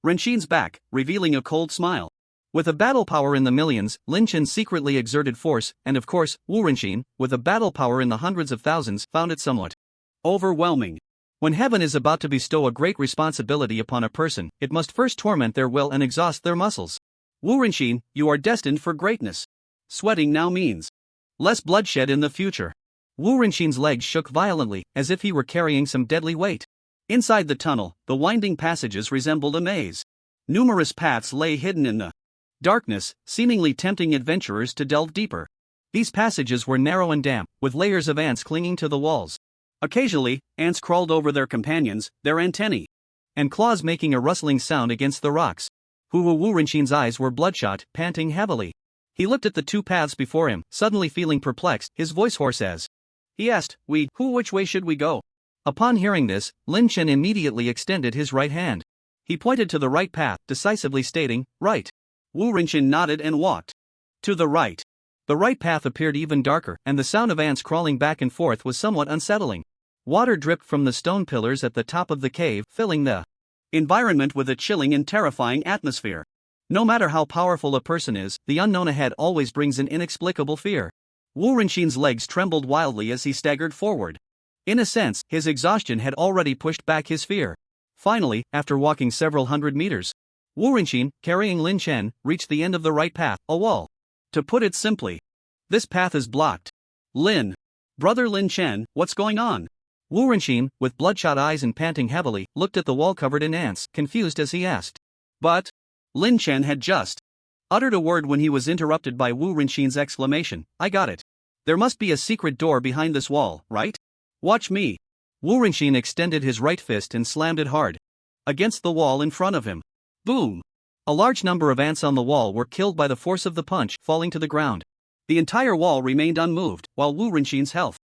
Renxin's back, revealing a cold smile. With a battle power in the millions, Lin Chen secretly exerted force, and of course, Wu Renxin, with a battle power in the hundreds of thousands, found it somewhat overwhelming. When heaven is about to bestow a great responsibility upon a person, it must first torment their will and exhaust their muscles. Wu Renxin, you are destined for greatness. Sweating now means less bloodshed in the future. Wu Renxin's legs shook violently, as if he were carrying some deadly weight. Inside the tunnel, the winding passages resembled a maze. Numerous paths lay hidden in the darkness, seemingly tempting adventurers to delve deeper. These passages were narrow and damp, with layers of ants clinging to the walls. Occasionally, ants crawled over their companions, their antennae and claws making a rustling sound against the rocks. Wu Renxin's eyes were bloodshot, panting heavily. He looked at the two paths before him, suddenly feeling perplexed, his voice hoarse as he asked, which way should we go? Upon hearing this, Lin Chen immediately extended his right hand. He pointed to the right path, decisively stating, right. Wu Renxin nodded and walked to the right. The right path appeared even darker, and the sound of ants crawling back and forth was somewhat unsettling. Water dripped from the stone pillars at the top of the cave, filling the environment with a chilling and terrifying atmosphere. No matter how powerful a person is, the unknown ahead always brings an inexplicable fear. Wu Renxin's legs trembled wildly as he staggered forward. In a sense, his exhaustion had already pushed back his fear. Finally, after walking several hundred meters, Wu Renxin, carrying Lin Chen, reached the end of the right path, a wall. To put it simply, this path is blocked. Brother Lin Chen, what's going on? Wu Renxin, with bloodshot eyes and panting heavily, looked at the wall covered in ants, confused as he asked. But Lin Chen had just uttered a word when he was interrupted by Wu Renxin's exclamation, I got it. There must be a secret door behind this wall, right? Watch me. Wu Renxin extended his right fist and slammed it hard against the wall in front of him. Boom! A large number of ants on the wall were killed by the force of the punch, falling to the ground. The entire wall remained unmoved, while Wu Renxin's health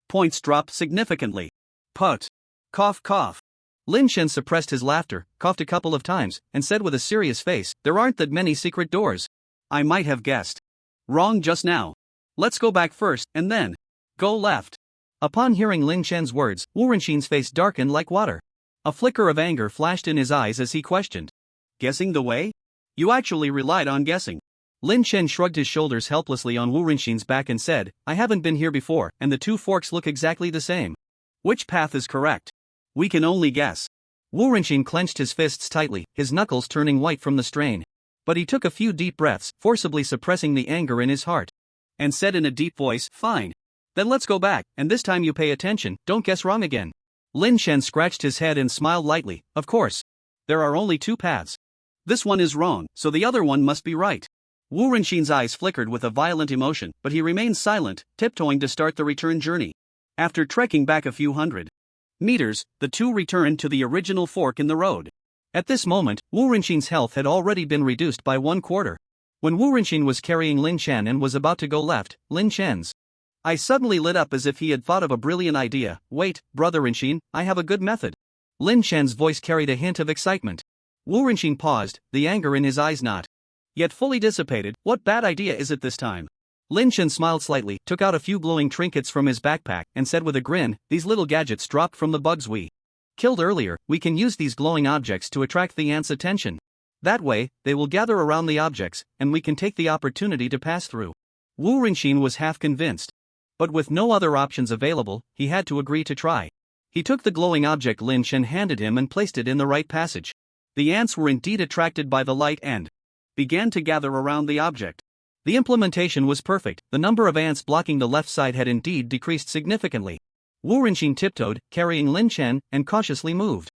points dropped significantly. Put. Cough cough. Lin Chen suppressed his laughter, coughed a couple of times, and said with a serious face, there aren't that many secret doors. I might have guessed wrong just now. Let's go back first, and then go left. Upon hearing Lin Chen's words, Wu Renxin's face darkened like water. A flicker of anger flashed in his eyes as he questioned. Guessing the way? You actually relied on guessing. Lin Chen shrugged his shoulders helplessly on Wu Renxin's back and said, I haven't been here before, and the two forks look exactly the same. Which path is correct? We can only guess. Wu Renxin clenched his fists tightly, his knuckles turning white from the strain. But he took a few deep breaths, forcibly suppressing the anger in his heart, and said in a deep voice, fine. Then let's go back, and this time you pay attention, don't guess wrong again. Lin Chen scratched his head and smiled lightly, of course. There are only two paths. This one is wrong, so the other one must be right. Wu Renxin's eyes flickered with a violent emotion, but he remained silent, tiptoeing to start the return journey. After trekking back a few hundred meters, the two returned to the original fork in the road. At this moment, Wu Renxin's health had already been reduced by 1/4. When Wu Renxin was carrying Lin Chen and was about to go left, Lin Chen's eyes suddenly lit up as if he had thought of a brilliant idea. Wait, Brother Renxin, I have a good method. Lin Chen's voice carried a hint of excitement. Wu Renxin paused, the anger in his eyes not yet fully dissipated. What bad idea is it this time? Lin Chen smiled slightly, took out a few glowing trinkets from his backpack, and said with a grin, these little gadgets dropped from the bugs we killed earlier, we can use these glowing objects to attract the ants' attention. That way, they will gather around the objects, and we can take the opportunity to pass through. Wu Renxin was half convinced. But with no other options available, he had to agree to try. He took the glowing object Lin Chen handed him and placed it in the right passage. The ants were indeed attracted by the light and began to gather around the object. The implementation was perfect, the number of ants blocking the left side had indeed decreased significantly. Wu Renxin tiptoed, carrying Lin Chen, and cautiously moved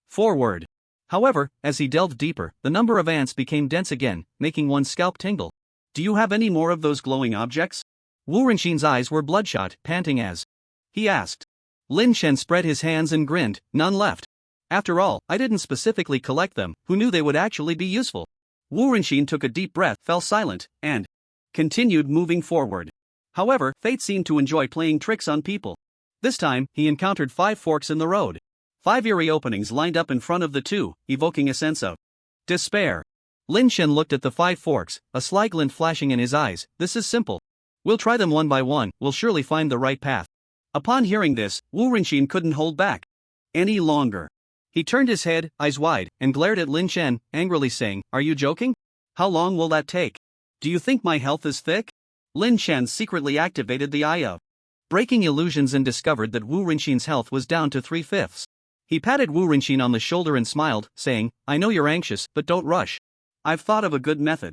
forward. However, as he delved deeper, the number of ants became dense again, making one's scalp tingle. Do you have any more of those glowing objects? Wu Renxin's eyes were bloodshot, panting as he asked. Lin Chen spread his hands and grinned, none left. After all, I didn't specifically collect them, who knew they would actually be useful? Wu Renxin took a deep breath, fell silent, and continued moving forward. However, fate seemed to enjoy playing tricks on people. This time, he encountered 5 forks in the road. 5 eerie openings lined up in front of the two, evoking a sense of despair. Lin Chen looked at the 5 forks, a sly glint flashing in his eyes. This is simple. We'll try them one by one, we'll surely find the right path. Upon hearing this, Wu Rinxin couldn't hold back any longer. He turned his head, eyes wide, and glared at Lin Chen, angrily saying, "Are you joking? How long will that take? Do you think my health is thick?" Lin Chen secretly activated the eye of breaking illusions and discovered that Wu Rinxin's health was down to 3/5. He patted Wu Rinxin on the shoulder and smiled, saying, "I know you're anxious, but don't rush. I've thought of a good method.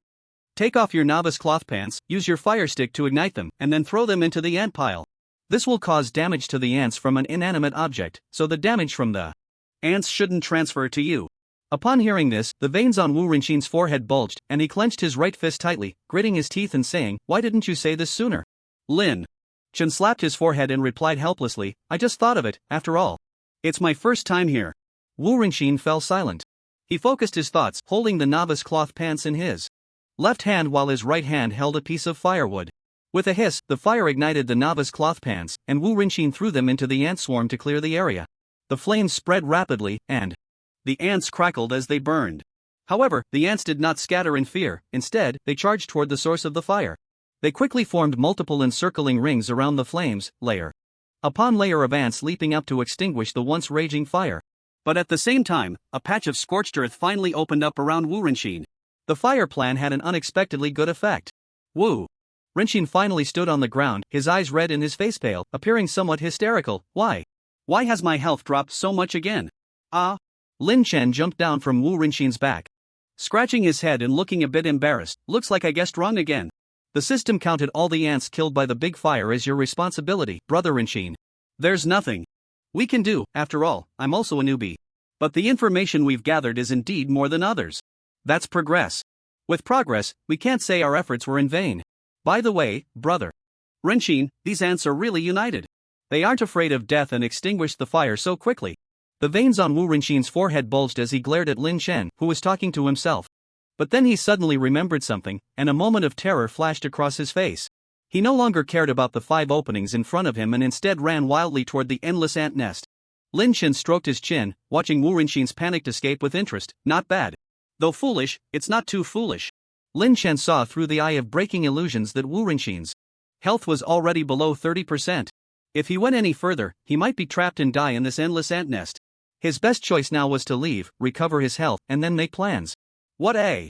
Take off your novice cloth pants, use your fire stick to ignite them, and then throw them into the ant pile. This will cause damage to the ants from an inanimate object, so the damage from the ants shouldn't transfer to you." Upon hearing this, the veins on Wu Rinxin's forehead bulged, and he clenched his right fist tightly, gritting his teeth and saying, "Why didn't you say this sooner?" Lin Chen slapped his forehead and replied helplessly, "I just thought of it, after all. It's my first time here." Wu Rinxin fell silent. He focused his thoughts, holding the novice cloth pants in his left hand while his right hand held a piece of firewood. With a hiss, the fire ignited the novice cloth pants, and Wu Rinxin threw them into the ant swarm to clear the area. The flames spread rapidly, and the ants crackled as they burned. However, the ants did not scatter in fear, instead, they charged toward the source of the fire. They quickly formed multiple encircling rings around the flames, layer upon layer of ants leaping up to extinguish the once raging fire. But at the same time, a patch of scorched earth finally opened up around Wu Rinxin. The fire plan had an unexpectedly good effect. Wu Rinxin finally stood on the ground, his eyes red and his face pale, appearing somewhat hysterical. Why? Why has my health dropped so much again? Ah? Lin Chen jumped down from Wu Rinxin's back, scratching his head and looking a bit embarrassed. Looks like I guessed wrong again. The system counted all the ants killed by the big fire as your responsibility, Brother Rinxin. There's nothing we can do, after all, I'm also a newbie. But the information we've gathered is indeed more than others. That's progress. With progress, we can't say our efforts were in vain. By the way, Brother Rinxin, these ants are really united. They aren't afraid of death and extinguished the fire so quickly. The veins on Wu Rinxin's forehead bulged as he glared at Lin Chen, who was talking to himself. But then he suddenly remembered something, and a moment of terror flashed across his face. He no longer cared about the 5 openings in front of him and instead ran wildly toward the endless ant nest. Lin Chen stroked his chin, watching Wu Rinxin's panicked escape with interest. Not bad. Though foolish, it's not too foolish. Lin Chen saw through the eye of breaking illusions that Wu Rinxin's health was already below 30%. If he went any further, he might be trapped and die in this endless ant nest. His best choice now was to leave, recover his health, and then make plans. What a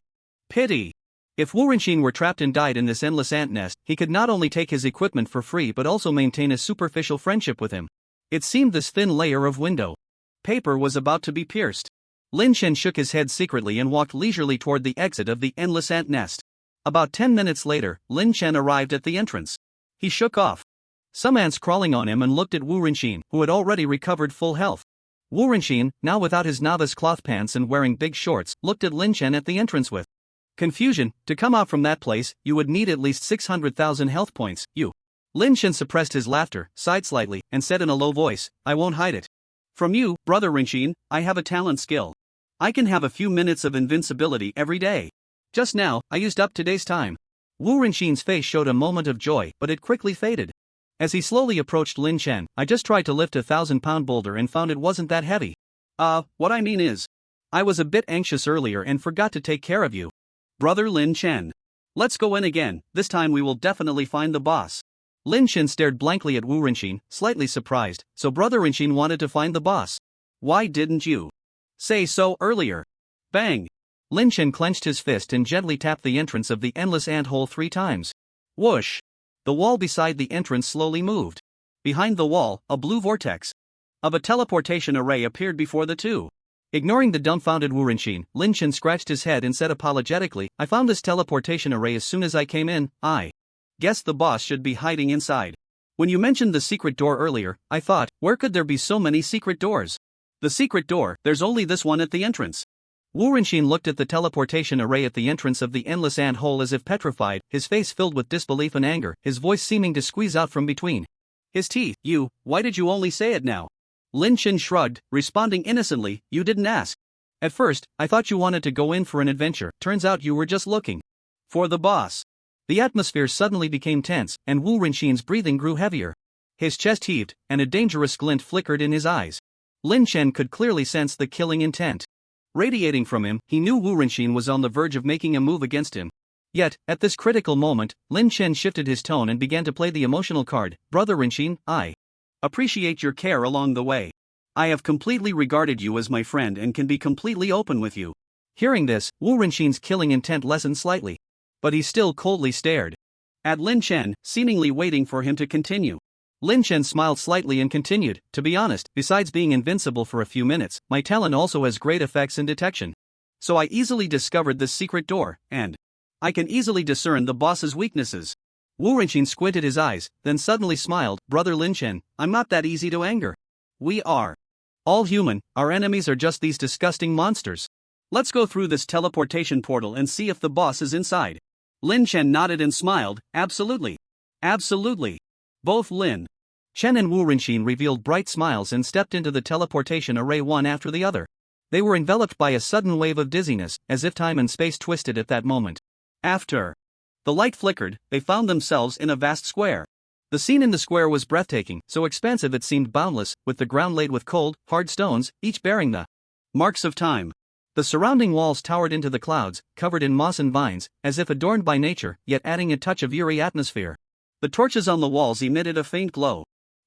pity. If Wu Rinxin were trapped and died in this endless ant nest, he could not only take his equipment for free but also maintain a superficial friendship with him. It seemed this thin layer of window paper was about to be pierced. Lin Chen shook his head secretly and walked leisurely toward the exit of the endless ant nest. About 10 minutes later, Lin Chen arrived at the entrance. He shook off some ants crawling on him and looked at Wu Rinxin, who had already recovered full health. Wu Rinxin, now without his novice cloth pants and wearing big shorts, looked at Lin Chen at the entrance with confusion. To come out from that place, you would need at least 600,000 health points. You. Lin Chen suppressed his laughter, sighed slightly, and said in a low voice, "I won't hide it. From you, Brother Rinxin, I have a talent skill. I can have a few minutes of invincibility every day. Just now, I used up today's time." Wu Rinxin's face showed a moment of joy, but it quickly faded. As he slowly approached Lin Chen, "I just tried to lift a 1,000-pound boulder and found it wasn't that heavy. What I mean is, I was a bit anxious earlier and forgot to take care of you. Brother Lin Chen. Let's go in again, this time we will definitely find the boss." Lin Chen stared blankly at Wu Rinxin, slightly surprised. So Brother Rinxin wanted to find the boss. Why didn't you say so earlier? Bang! Lin Chen clenched his fist and gently tapped the entrance of the endless ant hole 3 times. Whoosh! The wall beside the entrance slowly moved. Behind the wall, a blue vortex of a teleportation array appeared before the two. Ignoring the dumbfounded Wu Rinxin, Lin Chen scratched his head and said apologetically, "I found this teleportation array as soon as I came in. I guess the boss should be hiding inside. When you mentioned the secret door earlier, I thought, where could there be so many secret doors? The secret door, there's only this one at the entrance." Wu Rinxin looked at the teleportation array at the entrance of the endless ant hole as if petrified, his face filled with disbelief and anger, his voice seeming to squeeze out from between his teeth. Why did you only say it now?" Lin Chen shrugged, responding innocently, "You didn't ask. At first, I thought you wanted to go in for an adventure, turns out you were just looking for the boss." The atmosphere suddenly became tense, and Wu Rinxin's breathing grew heavier. His chest heaved, and a dangerous glint flickered in his eyes. Lin Chen could clearly sense the killing intent. Radiating from him, he knew Wu Renxin was on the verge of making a move against him. Yet, at this critical moment, Lin Chen shifted his tone and began to play the emotional card. Brother Renxin, I appreciate your care along the way. I have completely regarded you as my friend and can be completely open with you. Hearing this, Wu Renxin's killing intent lessened slightly. But he still coldly stared at Lin Chen, seemingly waiting for him to continue. Lin Chen smiled slightly and continued, to be honest, besides being invincible for a few minutes, my talent also has great effects in detection. So I easily discovered this secret door, and I can easily discern the boss's weaknesses. Wu Renxin squinted his eyes, then suddenly smiled. Brother Lin Chen, I'm not that easy to anger. We are all human, our enemies are just these disgusting monsters. Let's go through this teleportation portal and see if the boss is inside. Lin Chen nodded and smiled. Absolutely. Absolutely. Both Lin Chen and Wu Renxin revealed bright smiles and stepped into the teleportation array one after the other. They were enveloped by a sudden wave of dizziness, as if time and space twisted at that moment. After the light flickered, they found themselves in a vast square. The scene in the square was breathtaking, so expansive it seemed boundless, with the ground laid with cold, hard stones, each bearing the marks of time. The surrounding walls towered into the clouds, covered in moss and vines, as if adorned by nature, yet adding a touch of eerie atmosphere. The torches on the walls emitted a faint glow,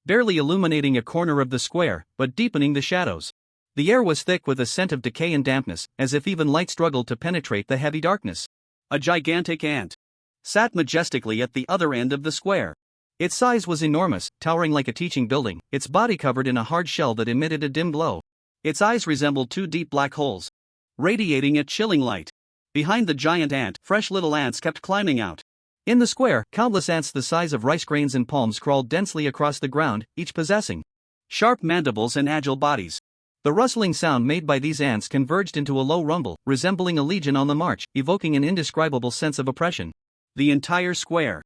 barely illuminating a corner of the square, but deepening the shadows. The air was thick with a scent of decay and dampness, as if even light struggled to penetrate the heavy darkness. A gigantic ant sat majestically at the other end of the square. Its size was enormous, towering like a teaching building, its body covered in a hard shell that emitted a dim glow. Its eyes resembled two deep black holes, radiating a chilling light. Behind the giant ant, fresh little ants kept climbing out. In the square, countless ants the size of rice grains and palms crawled densely across the ground, each possessing sharp mandibles and agile bodies. The rustling sound made by these ants converged into a low rumble, resembling a legion on the march, evoking an indescribable sense of oppression. The entire square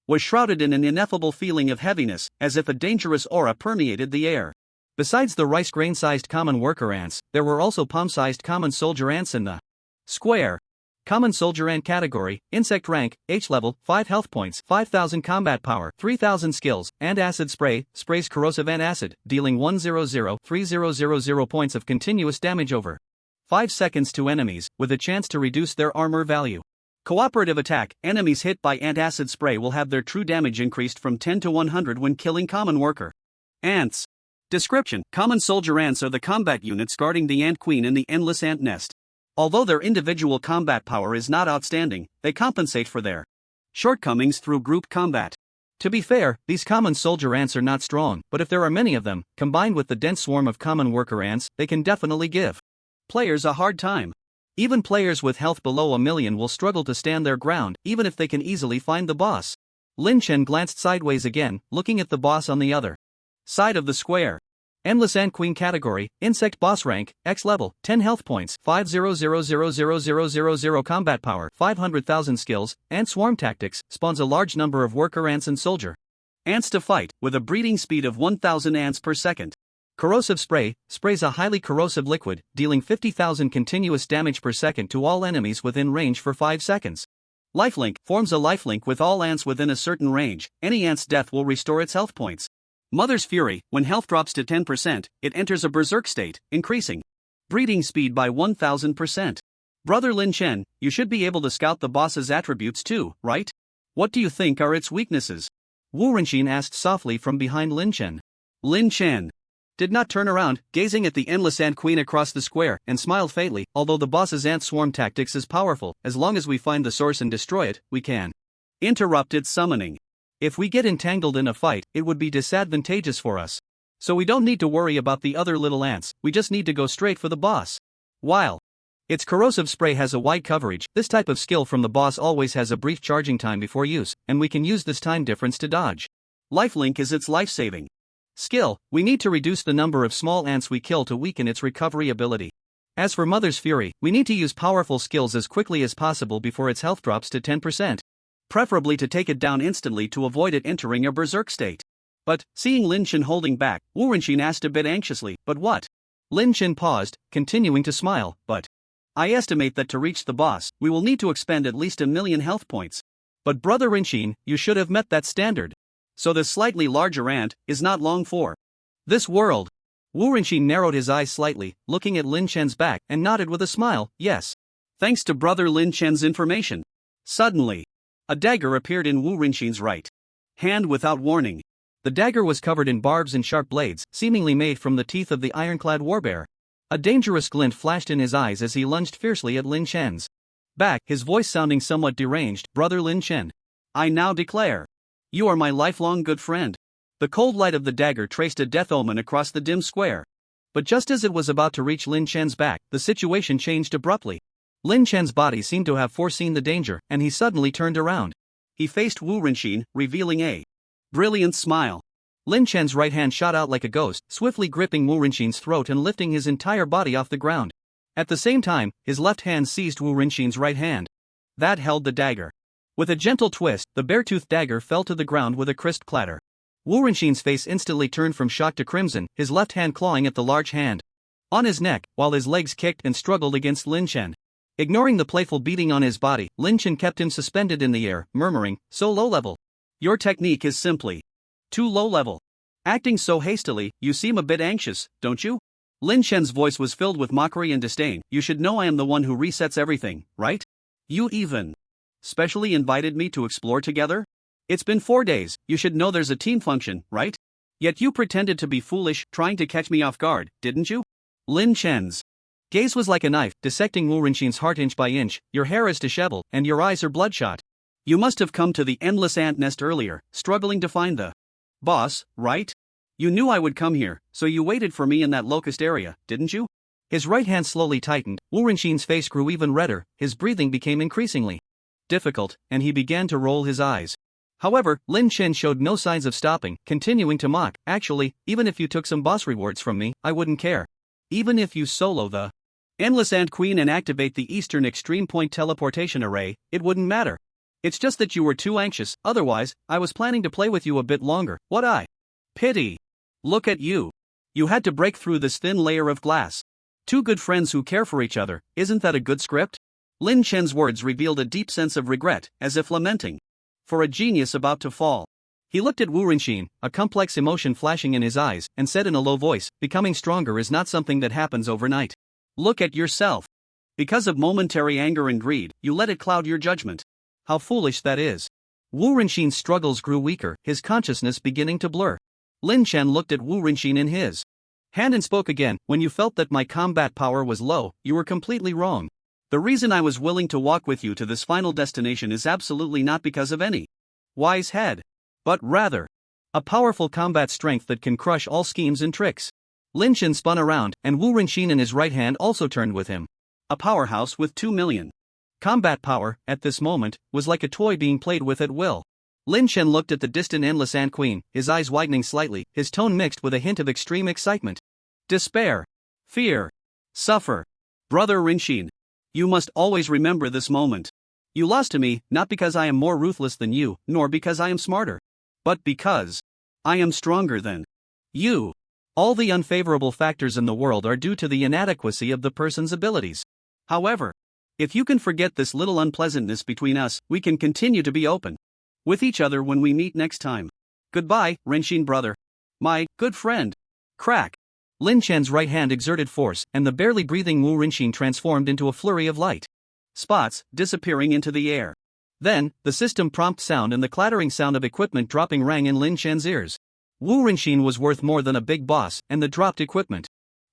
was shrouded in an ineffable feeling of heaviness, as if a dangerous aura permeated the air. Besides the rice grain-sized common worker ants, there were also palm-sized common soldier ants in the square. Common soldier ant category, insect rank, H level, 5 health points, 5,000 combat power, 3,000 skills, and acid spray, sprays corrosive ant acid, dealing 100,3000 points of continuous damage over 5 seconds to enemies, with a chance to reduce their armor value. Cooperative attack, enemies hit by ant acid spray will have their true damage increased from 10 to 100 when killing common worker ants. Description: common soldier ants are the combat units guarding the ant queen in the endless ant nest. Although their individual combat power is not outstanding, they compensate for their shortcomings through group combat. To be fair, these common soldier ants are not strong, but if there are many of them, combined with the dense swarm of common worker ants, they can definitely give players a hard time. Even players with health below 1,000,000 will struggle to stand their ground, even if they can easily find the boss. Lin Chen glanced sideways again, looking at the boss on the other side of the square. Endless Ant Queen category, insect boss rank, X level, 10 health points, 500,000 combat power, 500,000 skills, and swarm tactics, spawns a large number of worker ants and soldier ants to fight, with a breeding speed of 1,000 ants per second. Corrosive spray, sprays a highly corrosive liquid, dealing 50,000 continuous damage per second to all enemies within range for 5 seconds. Lifelink, forms a lifelink with all ants within a certain range, any ant's death will restore its health points. Mother's Fury, when health drops to 10%, it enters a berserk state, increasing breeding speed by 1,000%. Brother Lin Chen, you should be able to scout the boss's attributes too, right? What do you think are its weaknesses? Wu Renxin asked softly from behind Lin Chen. Lin Chen did not turn around, gazing at the endless ant queen across the square, and smiled faintly. Although the boss's ant swarm tactics is powerful, as long as we find the source and destroy it, we can interrupt its summoning. If we get entangled in a fight, it would be disadvantageous for us. So we don't need to worry about the other little ants, we just need to go straight for the boss. While its corrosive spray has a wide coverage, this type of skill from the boss always has a brief charging time before use, and we can use this time difference to dodge. Lifelink is its life-saving skill. We need to reduce the number of small ants we kill to weaken its recovery ability. As for Mother's Fury, we need to use powerful skills as quickly as possible before its health drops to 10%. Preferably to take it down instantly to avoid it entering a berserk state. But, seeing Lin Chen holding back, Wu Renxin asked a bit anxiously, but what? Lin Chen paused, continuing to smile, but I estimate that to reach the boss, we will need to expend at least 1,000,000 health points. But Brother Renxin, you should have met that standard. So this slightly larger ant is not long for this world. Wu Rinxin narrowed his eyes slightly, looking at Lin Chen's back, and nodded with a smile, yes. Thanks to brother Lin Chen's information. Suddenly, a dagger appeared in Wu Rinxin's right hand without warning. The dagger was covered in barbs and sharp blades, seemingly made from the teeth of the ironclad warbear. A dangerous glint flashed in his eyes as he lunged fiercely at Lin Chen's back, his voice sounding somewhat deranged. Brother Lin Chen, I now declare, you are my lifelong good friend. The cold light of the dagger traced a death omen across the dim square. But just as it was about to reach Lin Chen's back, the situation changed abruptly. Lin Chen's body seemed to have foreseen the danger, and he suddenly turned around. He faced Wu Rinxin, revealing a brilliant smile. Lin Chen's right hand shot out like a ghost, swiftly gripping Wu Rinxin's throat and lifting his entire body off the ground. At the same time, his left hand seized Wu Rinxin's right hand. That held the dagger. With a gentle twist, the bare-toothed dagger fell to the ground with a crisp clatter. Wu Rinxin's face instantly turned from shock to crimson, his left hand clawing at the large hand on his neck, while his legs kicked and struggled against Lin Chen. Ignoring the playful beating on his body, Lin Chen kept him suspended in the air, murmuring, so low level. Your technique is simply too low level. Acting so hastily, you seem a bit anxious, don't you? Lin Chen's voice was filled with mockery and disdain. You should know I am the one who resets everything, right? You even specially invited me to explore together? It's been 4 days, you should know there's a team function, right? Yet you pretended to be foolish, trying to catch me off guard, didn't you? Lin Chen's gaze was like a knife, dissecting Wu Rinxin's heart inch by inch. Your hair is disheveled, and your eyes are bloodshot. You must have come to the endless ant nest earlier, struggling to find the boss, right? You knew I would come here, so you waited for me in that locust area, didn't you? His right hand slowly tightened, Wu Rinxin's face grew even redder, his breathing became increasingly difficult, and he began to roll his eyes. However, Lin Chen showed no signs of stopping, continuing to mock. Actually, even if you took some boss rewards from me, I wouldn't care. Even if you solo the Endless Ant Queen and activate the Eastern Extreme Point teleportation array, it wouldn't matter. It's just that you were too anxious, otherwise, I was planning to play with you a bit longer. What I pity. Look at you. You had to break through this thin layer of glass. Two good friends who care for each other, isn't that a good script? Lin Chen's words revealed a deep sense of regret, as if lamenting for a genius about to fall. He looked at Wu Rinxin, a complex emotion flashing in his eyes, and said in a low voice, becoming stronger is not something that happens overnight. Look at yourself. Because of momentary anger and greed, you let it cloud your judgment. How foolish that is. Wu Rinxin's struggles grew weaker, his consciousness beginning to blur. Lin Chen looked at Wu Rinxin in his hand and spoke again, when you felt that my combat power was low, you were completely wrong. The reason I was willing to walk with you to this final destination is absolutely not because of any wise head, but rather a powerful combat strength that can crush all schemes and tricks. Lin Chen spun around, and Wu Rinxin in his right hand also turned with him. A powerhouse with 2 million combat power, at this moment, was like a toy being played with at will. Lin Chen looked at the distant Endless Ant Queen, his eyes widening slightly, his tone mixed with a hint of extreme excitement. Despair. Fear. Suffer. Brother Rinxin. You must always remember this moment. You lost to me, not because I am more ruthless than you, nor because I am smarter, but because I am stronger than you. All the unfavorable factors in the world are due to the inadequacy of the person's abilities. However, if you can forget this little unpleasantness between us, we can continue to be open with each other when we meet next time. Goodbye, Rinxin brother. My good friend. Crack. Lin Chen's right hand exerted force, and the barely breathing Wu Rinxin transformed into a flurry of light spots, disappearing into the air. Then, the system prompt sound and the clattering sound of equipment dropping rang in Lin Chen's ears. Wu Rinxin was worth more than a big boss, and the dropped equipment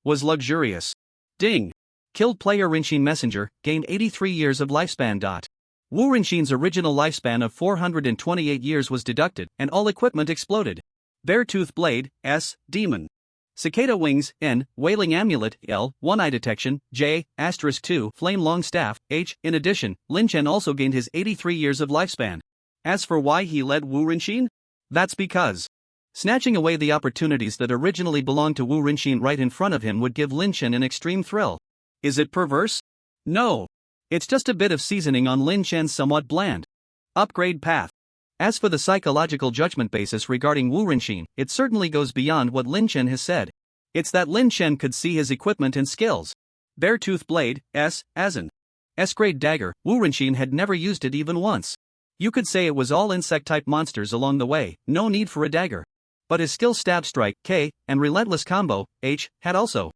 was luxurious. Ding. Killed player Rinxin Messenger, gained 83 years of lifespan. Wu Rinxin's original lifespan of 428 years was deducted, and all equipment exploded. Bear-tooth blade, S, demon. Cicada wings, N, wailing amulet, L, one-eye detection, J, *2, flame long staff, H. In addition, Lin Chen also gained his 83 years of lifespan. As for why he led Wu Rinxin? That's because snatching away the opportunities that originally belonged to Wu Rinxin right in front of him would give Lin Chen an extreme thrill. Is it perverse? No. It's just a bit of seasoning on Lin Chen's somewhat bland upgrade path. As for the psychological judgment basis regarding Wu Rinxin, it certainly goes beyond what Lin Chen has said. It's that Lin Chen could see his equipment and skills. Bear-tooth blade, S, as an S-grade dagger, Wu Rinxin had never used it even once. You could say it was all insect-type monsters along the way, no need for a dagger. But his skill stab strike, K, and relentless combo, H, had also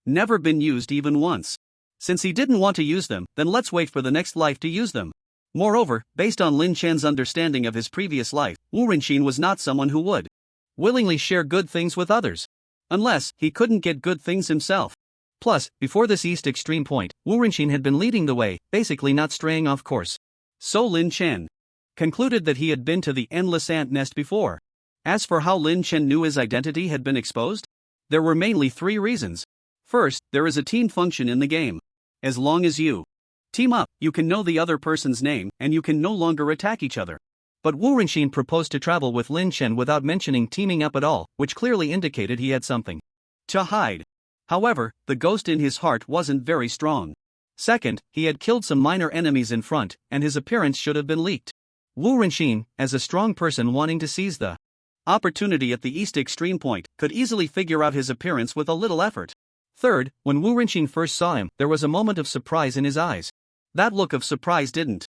never been used even once. Since he didn't want to use them, then let's wait for the next life to use them. Moreover, based on Lin Chen's understanding of his previous life, Wu Rinxin was not someone who would willingly share good things with others. Unless he couldn't get good things himself. Plus, before this East extreme point, Wu Rinxin had been leading the way, basically not straying off course. So Lin Chen concluded that he had been to the endless ant nest before. As for how Lin Chen knew his identity had been exposed, there were mainly 3 reasons. First, there is a team function in the game. As long as you team up, you can know the other person's name, and you can no longer attack each other. But Wu Rinxin proposed to travel with Lin Chen without mentioning teaming up at all, which clearly indicated he had something to hide. However, the ghost in his heart wasn't very strong. Second, he had killed some minor enemies in front, and his appearance should have been leaked. Wu Rinxin, as a strong person wanting to seize the opportunity at the East extreme point, could easily figure out his appearance with a little effort. Third, when Wu Rinxin first saw him, there was a moment of surprise in his eyes. That look of surprise didn't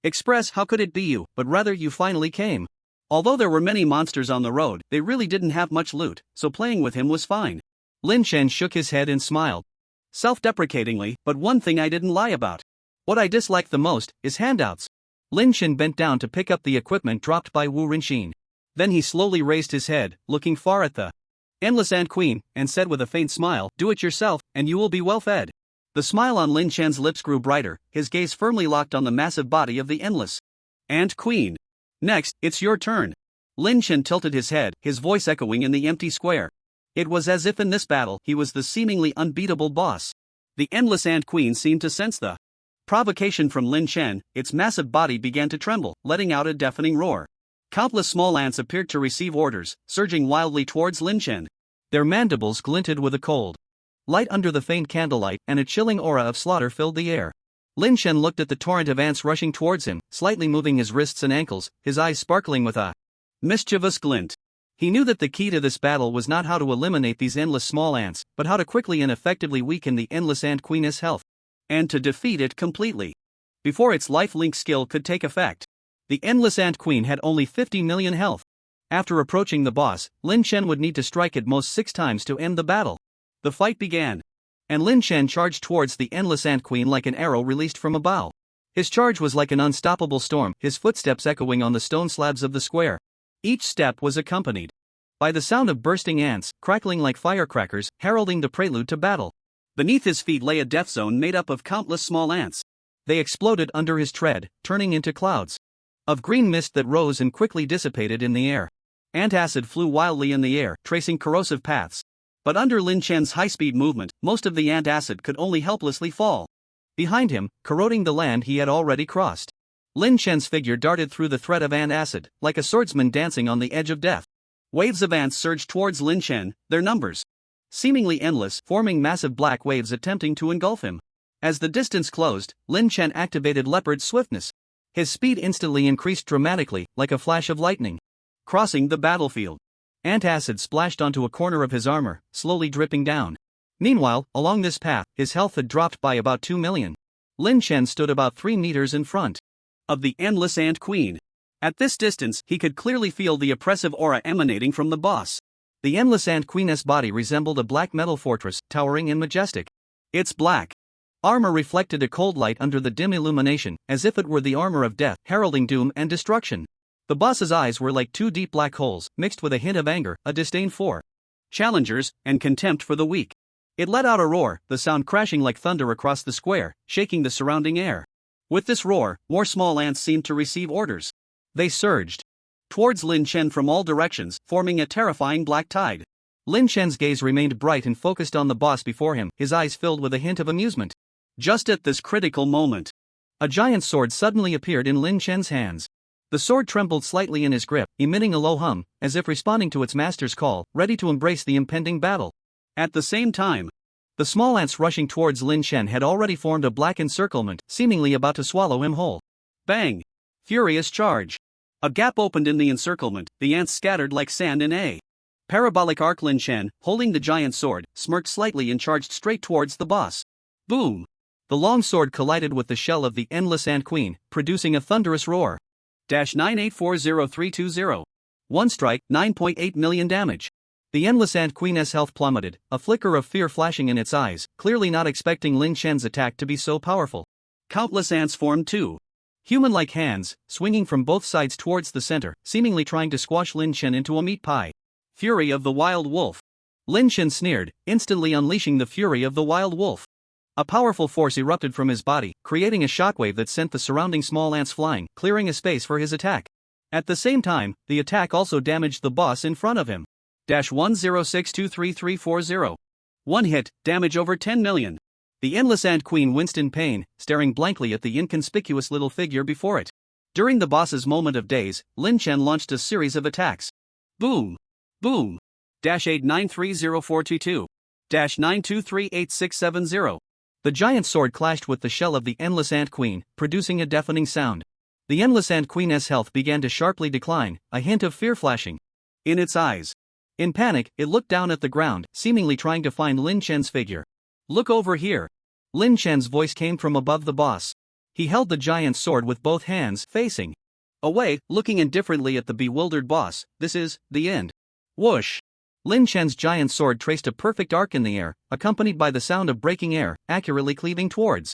express how could it be you, but rather you finally came. Although there were many monsters on the road, they really didn't have much loot, so playing with him was fine. Lin Chen shook his head and smiled self-deprecatingly, but one thing I didn't lie about. What I dislike the most is handouts. Lin Chen bent down to pick up the equipment dropped by Wu Rinxin. Then he slowly raised his head, looking far at the endless ant queen, and said with a faint smile, "Do it yourself, and you will be well fed." The smile on Lin Chen's lips grew brighter, his gaze firmly locked on the massive body of the endless ant queen. "Next, it's your turn." Lin Chen tilted his head, his voice echoing in the empty square. It was as if in this battle he was the seemingly unbeatable boss. The endless ant queen seemed to sense the provocation from Lin Chen. Its massive body began to tremble, letting out a deafening roar. Countless small ants appeared to receive orders, surging wildly towards Lin Chen. Their mandibles glinted with a cold light under the faint candlelight, and a chilling aura of slaughter filled the air. Lin Chen looked at the torrent of ants rushing towards him, slightly moving his wrists and ankles, his eyes sparkling with a mischievous glint. He knew that the key to this battle was not how to eliminate these endless small ants, but how to quickly and effectively weaken the endless ant queen's health. And to defeat it completely. Before its life-link skill could take effect. The endless ant queen had only 50 million health. After approaching the boss, Lin Chen would need to strike at most 6 times to end the battle. The fight began. And Lin Chen charged towards the endless ant queen like an arrow released from a bow. His charge was like an unstoppable storm, his footsteps echoing on the stone slabs of the square. Each step was accompanied by the sound of bursting ants, crackling like firecrackers, heralding the prelude to battle. Beneath his feet lay a death zone made up of countless small ants. They exploded under his tread, turning into clouds of green mist that rose and quickly dissipated in the air. Ant acid flew wildly in the air, tracing corrosive paths. But under Lin Chen's high-speed movement, most of the ant acid could only helplessly fall behind him, corroding the land he had already crossed. Lin Chen's figure darted through the threat of ant acid, like a swordsman dancing on the edge of death. Waves of ants surged towards Lin Chen, their numbers seemingly endless, forming massive black waves attempting to engulf him. As the distance closed, Lin Chen activated leopard swiftness. His speed instantly increased dramatically, like a flash of lightning. Crossing the battlefield, ant acid splashed onto a corner of his armor, slowly dripping down. Meanwhile, along this path, his health had dropped by about 2 million. Lin Chen stood about 3 meters in front of the endless ant queen. At this distance, he could clearly feel the oppressive aura emanating from the boss. The endless ant queen's body resembled a black metal fortress, towering and majestic. Its black armor reflected a cold light under the dim illumination, as if it were the armor of death, heralding doom and destruction. The boss's eyes were like 2 deep black holes, mixed with a hint of anger, a disdain for challengers, and contempt for the weak. It let out a roar, the sound crashing like thunder across the square, shaking the surrounding air. With this roar, more small ants seemed to receive orders. They surged towards Lin Chen from all directions, forming a terrifying black tide. Lin Chen's gaze remained bright and focused on the boss before him, his eyes filled with a hint of amusement. Just at this critical moment, a giant sword suddenly appeared in Lin Chen's hands. The sword trembled slightly in his grip, emitting a low hum, as if responding to its master's call, ready to embrace the impending battle. At the same time, the small ants rushing towards Lin Chen had already formed a black encirclement, seemingly about to swallow him whole. Bang! Furious charge. A gap opened in the encirclement, the ants scattered like sand in a parabolic arc. Lin Chen, holding the giant sword, smirked slightly and charged straight towards the boss. Boom! The long sword collided with the shell of the endless ant queen, producing a thunderous roar. 9840320 One strike, 9.8 million damage. The Endless Ant Queen's health plummeted, a flicker of fear flashing in its eyes, clearly not expecting Lin Shen's attack to be so powerful. Countless ants formed too. Human-like hands, swinging from both sides towards the center, seemingly trying to squash Lin Shen into a meat pie. Fury of the Wild Wolf. Lin Shen sneered, instantly unleashing the fury of the wild wolf. A powerful force erupted from his body, creating a shockwave that sent the surrounding small ants flying, clearing a space for his attack. At the same time, the attack also damaged the boss in front of him. 106233340. One hit, damage over 10 million. The Endless Ant Queen winced in pain, staring blankly at the inconspicuous little figure before it. During the boss's moment of daze, Lin Shen launched a series of attacks. Boom! Boom! 893042. 9238670. The giant sword clashed with the shell of the Endless Ant Queen, producing a deafening sound. The Endless Ant Queen's health began to sharply decline, a hint of fear flashing in its eyes. In panic, it looked down at the ground, seemingly trying to find Lin Shen's figure. Look over here. Lin Shen's voice came from above the boss. He held the giant sword with both hands, facing away, looking indifferently at the bewildered boss. This is the end. Whoosh! Lin Shen's giant sword traced a perfect arc in the air, accompanied by the sound of breaking air, accurately cleaving towards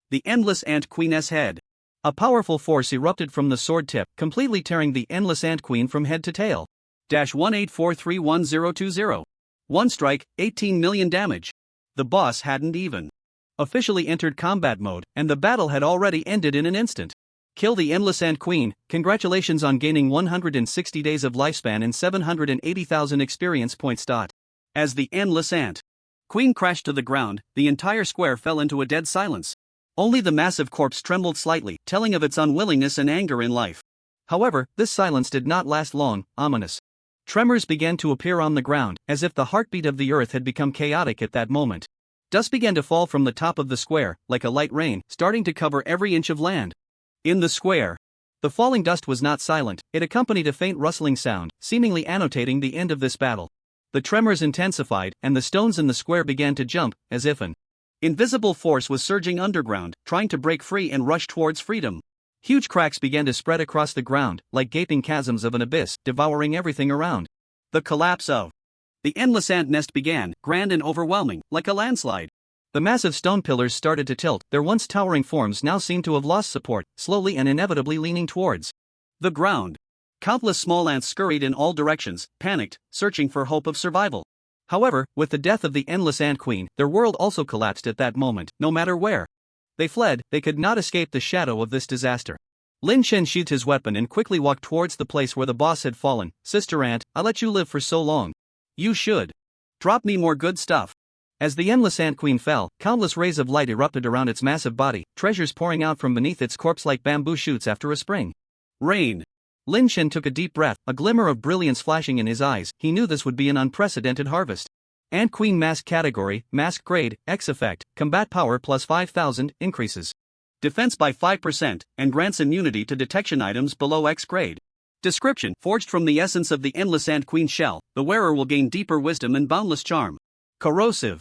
the Endless Ant Queen's head. A powerful force erupted from the sword tip, completely tearing the Endless Ant Queen from head to tail. 184312020. One strike, 18 million damage. The boss hadn't even officially entered combat mode, and the battle had already ended in an instant. Kill the Endless Ant Queen. Congratulations on gaining 160 days of lifespan and 780,000 experience points. As the Endless Ant Queen crashed to the ground, the entire square fell into a dead silence. Only the massive corpse trembled slightly, telling of its unwillingness and anger in life. However, this silence did not last long. Ominous tremors began to appear on the ground, as if the heartbeat of the earth had become chaotic at that moment. Dust began to fall from the top of the square, like a light rain, starting to cover every inch of land. In the square, the falling dust was not silent, it accompanied a faint rustling sound, seemingly annotating the end of this battle. The tremors intensified, and the stones in the square began to jump, as if an invisible force was surging underground, trying to break free and rush towards freedom. Huge cracks began to spread across the ground, like gaping chasms of an abyss, devouring everything around. The collapse of the Endless Ant Nest began, grand and overwhelming, like a landslide. The massive stone pillars started to tilt, their once towering forms now seemed to have lost support, slowly and inevitably leaning towards the ground. Countless small ants scurried in all directions, panicked, searching for hope of survival. However, with the death of the Endless Ant Queen, their world also collapsed at that moment, no matter where they fled, they could not escape the shadow of this disaster. Lin Shen sheathed his weapon and quickly walked towards the place where the boss had fallen. Sister Ant, I let you live for so long. You should drop me more good stuff. As the Endless Ant Queen fell, countless rays of light erupted around its massive body, treasures pouring out from beneath its corpse like bamboo shoots after a spring rain. Lin Shen took a deep breath, a glimmer of brilliance flashing in his eyes. He knew this would be an unprecedented harvest. Ant Queen Mask Category, Mask Grade, X Effect, Combat Power plus 5,000, increases defense by 5%, and grants immunity to detection items below X grade. Description: forged from the essence of the Endless Ant Queen shell, the wearer will gain deeper wisdom and boundless charm. Corrosive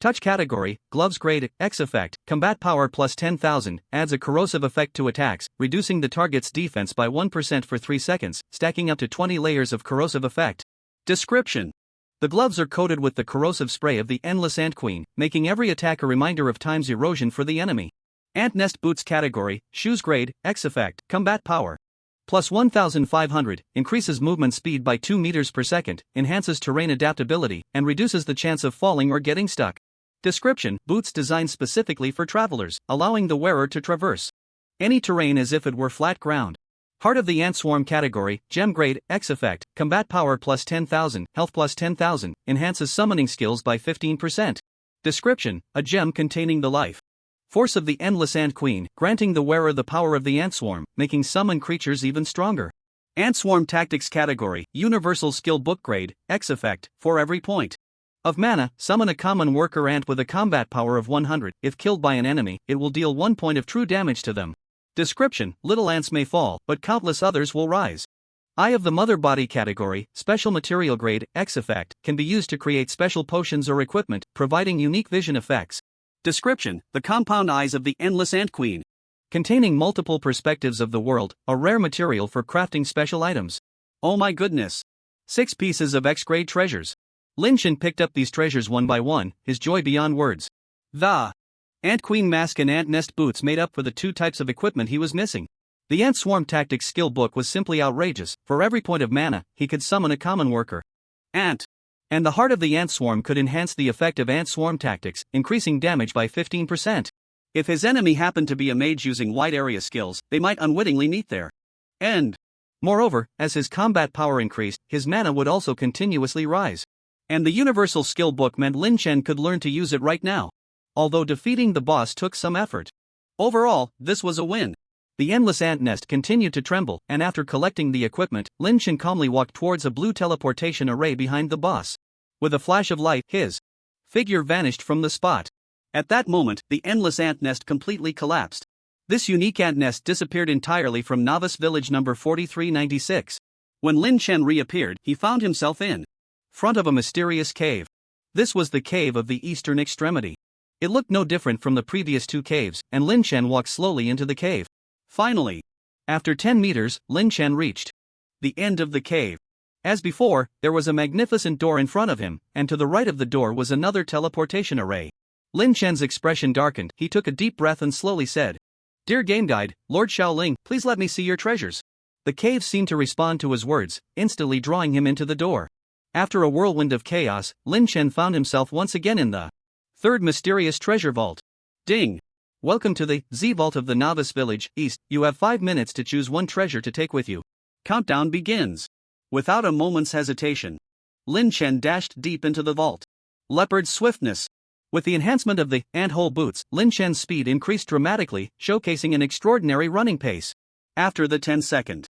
Touch Category, Gloves Grade, X Effect, Combat Power plus 10,000, adds a corrosive effect to attacks, reducing the target's defense by 1% for 3 seconds, stacking up to 20 layers of corrosive effect. Description: the gloves are coated with the corrosive spray of the Endless Ant Queen, making every attack a reminder of time's erosion for the enemy. Ant Nest Boots Category, Shoes Grade, X Effect, Combat Power plus 1,500, increases movement speed by 2 meters per second, enhances terrain adaptability, and reduces the chance of falling or getting stuck. Description: boots designed specifically for travelers, allowing the wearer to traverse any terrain as if it were flat ground. Heart of the Ant Swarm Category, Gem Grade, X Effect, Combat Power plus 10,000, Health plus 10,000, enhances summoning skills by 15%. Description: a gem containing the life force of the Endless Ant Queen, granting the wearer the power of the ant swarm, making summon creatures even stronger. Ant Swarm Tactics Category, Universal Skill Book Grade, X Effect, for every point of mana, summon a common worker ant with a combat power of 100. If killed by an enemy, it will deal 1 point of true damage to them. Description: little ants may fall, but countless others will rise. Eye of the Mother Body Category, Special Material Grade, X Effect, can be used to create special potions or equipment, providing unique vision effects. Description: the compound eyes of the Endless Ant Queen, containing multiple perspectives of the world, a rare material for crafting special items. Oh my goodness! 6 pieces of X-grade treasures. Lin Chen picked up these treasures one by one, his joy beyond words. The Ant Queen mask and ant nest boots made up for the 2 types of equipment he was missing. The Ant Swarm Tactics skill book was simply outrageous. For every point of mana, he could summon a common worker ant. And the heart of the ant swarm could enhance the effect of ant swarm tactics, increasing damage by 15%. If his enemy happened to be a mage using wide area skills, they might unwittingly meet their end. Moreover, as his combat power increased, his mana would also continuously rise. And the universal skill book meant Lin Chen could learn to use it right now. Although defeating the boss took some effort. Overall, this was a win. The endless ant nest continued to tremble, and after collecting the equipment, Lin Chen calmly walked towards a blue teleportation array behind the boss. With a flash of light, his figure vanished from the spot. At that moment, the endless ant nest completely collapsed. This unique ant nest disappeared entirely from Novice Village number 4396. When Lin Chen reappeared, he found himself in front of a mysterious cave. This was the cave of the eastern extremity. It looked no different from the previous 2 caves, and Lin Chen walked slowly into the cave. Finally, after 10 meters, Lin Chen reached the end of the cave. As before, there was a magnificent door in front of him, and to the right of the door was another teleportation array. Lin Chen's expression darkened. He took a deep breath and slowly said, "Dear Game Guide, Lord Xiaoling, please let me see your treasures." The cave seemed to respond to his words, instantly drawing him into the door. After a whirlwind of chaos, Lin Chen found himself once again in the 3rd mysterious treasure vault. Ding! Welcome to the Z Vault of the Novice Village East. You have 5 minutes to choose one treasure to take with you. Countdown begins. Without a moment's hesitation, Lin Chen dashed deep into the vault. Leopard swiftness. With the enhancement of the ant-hole boots, Lin Chen's speed increased dramatically, showcasing an extraordinary running pace. After the 10-second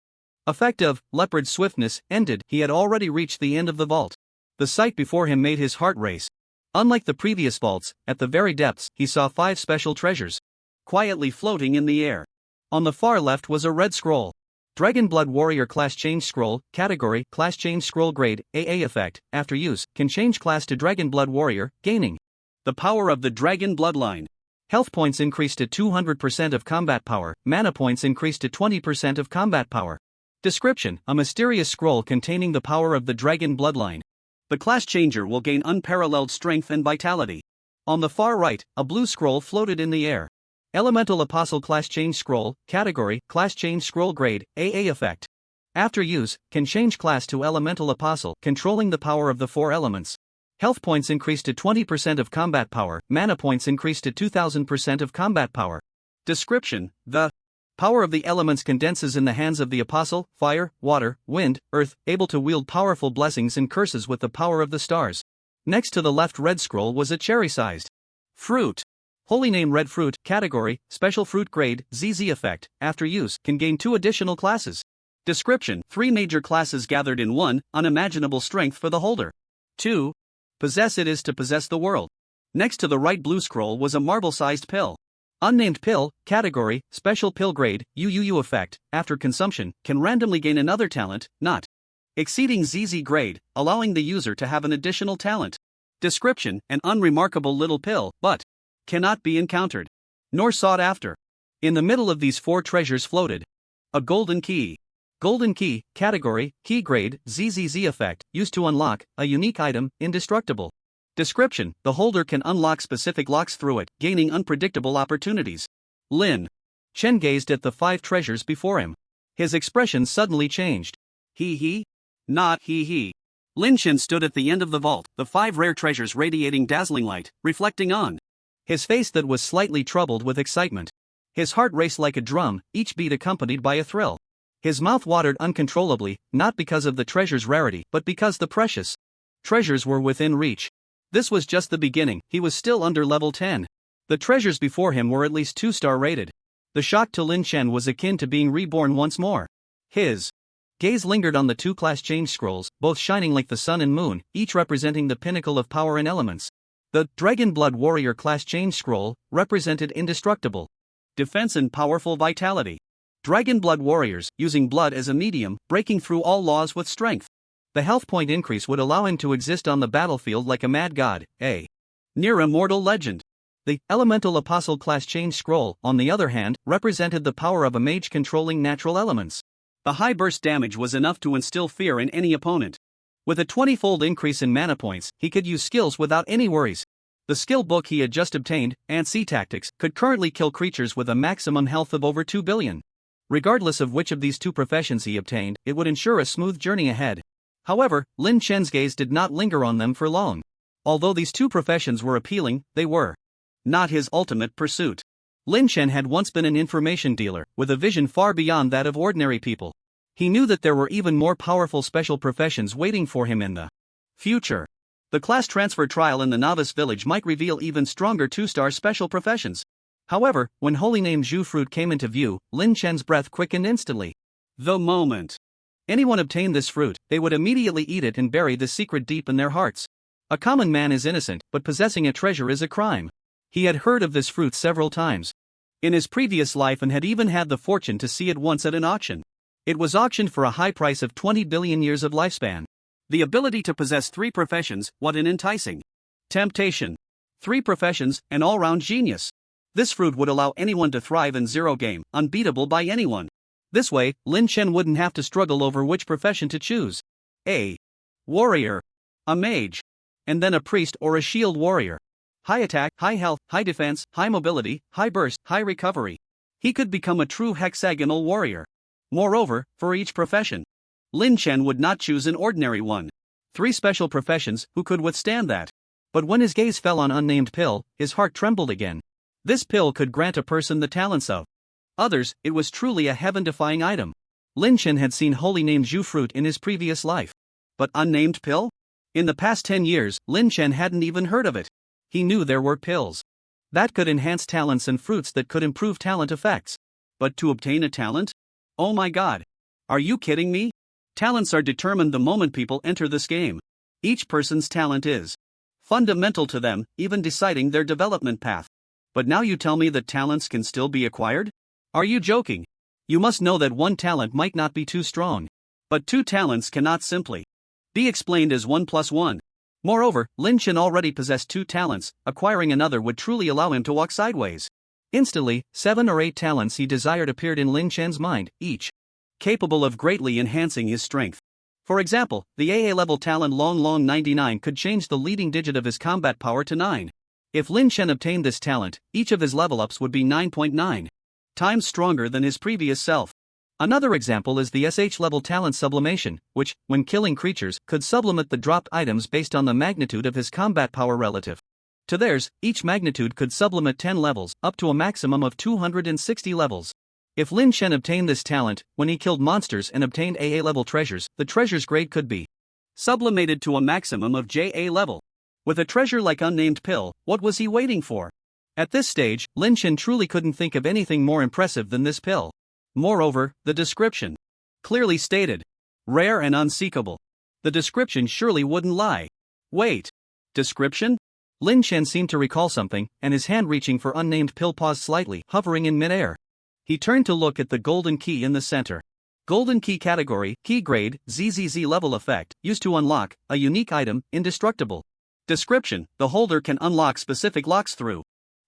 effect of leopard swiftness ended, he had already reached the end of the vault. The sight before him made his heart race. Unlike the previous vaults, at the very depths, he saw 5 special treasures quietly floating in the air. On the far left was a red scroll. Dragon Blood Warrior Class Change Scroll. Category: Class Change Scroll. Grade: AA. Effect: after use, can change class to Dragon Blood Warrior, gaining the power of the Dragon Bloodline. Health points increased to 200% of combat power, mana points increased to 20% of combat power. Description: a mysterious scroll containing the power of the Dragon Bloodline. The class changer will gain unparalleled strength and vitality. On the far right, a blue scroll floated in the air. Elemental Apostle Class Change Scroll. Category: Class Change Scroll. Grade: AA. Effect: after use, can change class to Elemental Apostle, controlling the power of the 4 elements. Health points increased to 20% of combat power, mana points increased to 2000% of combat power. Description: the power of the elements condenses in the hands of the apostle: fire, water, wind, earth, able to wield powerful blessings and curses with the power of the stars. Next to the left red scroll was a cherry-sized fruit. Holy name red fruit. Category: Special fruit. Grade: ZZ. Effect: after use, can gain 2 additional classes. Description: 3 major classes gathered in one, unimaginable strength for the holder. 2. Possess it is to possess the world. Next to the right blue scroll was a marble-sized pill. Unnamed pill. Category: Special pill. Grade: UUU. Effect: after consumption, can randomly gain another talent, not exceeding ZZ grade, allowing the user to have an additional talent. Description: an unremarkable little pill, but cannot be encountered nor sought after. In the middle of these 4 treasures floated a golden key. Golden key. Category: Key. Grade: ZZZ. Effect: used to unlock a unique item, indestructible. Description: the holder can unlock specific locks through it, gaining unpredictable opportunities. Lin Chen gazed at the 5 treasures before him. His expression suddenly changed. Hee. Not hee. Lin Chen stood at the end of the vault, the 5 rare treasures radiating dazzling light, reflecting on his face that was slightly troubled with excitement. His heart raced like a drum, each beat accompanied by a thrill. His mouth watered uncontrollably, not because of the treasure's rarity, but because the precious treasures were within reach. This was just the beginning. He was still under level 10. The treasures before him were at least 2-star rated. The shock to Lin Chen was akin to being reborn once more. His gaze lingered on the 2 class change scrolls, both shining like the sun and moon, each representing the pinnacle of power and elements. The Dragon Blood Warrior class change scroll represented indestructible defense and powerful vitality. Dragon Blood Warriors, using blood as a medium, breaking through all laws with strength. The health point increase would allow him to exist on the battlefield like a mad god, a near immortal legend. The Elemental Apostle class change scroll, on the other hand, represented the power of a mage controlling natural elements. The high burst damage was enough to instill fear in any opponent. With a 20-fold increase in mana points, he could use skills without any worries. The skill book he had just obtained, Ant-Sea Tactics, could currently kill creatures with a maximum health of over 2 billion. Regardless of which of these two professions he obtained, it would ensure a smooth journey ahead. However, Lin Chen's gaze did not linger on them for long. Although these two professions were appealing, they were not his ultimate pursuit. Lin Chen had once been an information dealer, with a vision far beyond that of ordinary people. He knew that there were even more powerful special professions waiting for him in the future. The class transfer trial in the novice village might reveal even stronger 2-star special professions. However, when holy name Zhu fruit came into view, Lin Chen's breath quickened instantly. The moment anyone obtained this fruit, they would immediately eat it and bury the secret deep in their hearts. A common man is innocent, but possessing a treasure is a crime. He had heard of this fruit several times in his previous life and had even had the fortune to see it once at an auction. It was auctioned for a high price of 20 billion years of lifespan. The ability to possess 3 professions, what an enticing temptation. 3 professions, an all-round genius. This fruit would allow anyone to thrive in zero game, unbeatable by anyone. This way, Lin Chen wouldn't have to struggle over which profession to choose. A warrior, a mage, and then a priest or a shield warrior. High attack, high health, high defense, high mobility, high burst, high recovery. He could become a true hexagonal warrior. Moreover, for each profession, Lin Chen would not choose an ordinary one. 3 special professions, who could withstand that? But when his gaze fell on unnamed pill, his heart trembled again. This pill could grant a person the talents of others. It was truly a heaven-defying item. Lin Chen had seen holy name Zhu fruit in his previous life. But unnamed pill? In the past 10 years, Lin Chen hadn't even heard of it. He knew there were pills that could enhance talents and fruits that could improve talent effects. But to obtain a talent? Oh my god. Are you kidding me? Talents are determined the moment people enter this game. Each person's talent is fundamental to them, even deciding their development path. But now you tell me that talents can still be acquired? Are you joking? You must know that one talent might not be too strong. But 2 talents cannot simply be explained as 1 plus 1. Moreover, Lin Chen already possessed 2 talents, acquiring another would truly allow him to walk sideways. Instantly, 7 or 8 talents he desired appeared in Lin Chen's mind, each capable of greatly enhancing his strength. For example, the AA level talent Long 99 could change the leading digit of his combat power to 9. If Lin Chen obtained this talent, each of his level ups would be 9.9 times stronger than his previous self. Another example is the SH level talent Sublimation, which, when killing creatures, could sublimate the dropped items based on the magnitude of his combat power relative to theirs. Each magnitude could sublimate 10 levels, up to a maximum of 260 levels. If Lin Chen obtained this talent, when he killed monsters and obtained AA level treasures, the treasure's grade could be sublimated to a maximum of JA level. With a treasure like unnamed pill, what was he waiting for? At this stage, Lin Chen truly couldn't think of anything more impressive than this pill. Moreover, the description clearly stated rare and unseekable. The description surely wouldn't lie. Wait. Description? Lin Chen seemed to recall something, and his hand reaching for unnamed pill paused slightly, hovering in midair. He turned to look at the golden key in the center. Golden key category, key grade, ZZZ level effect, used to unlock a unique item, indestructible. Description: the holder can unlock specific locks through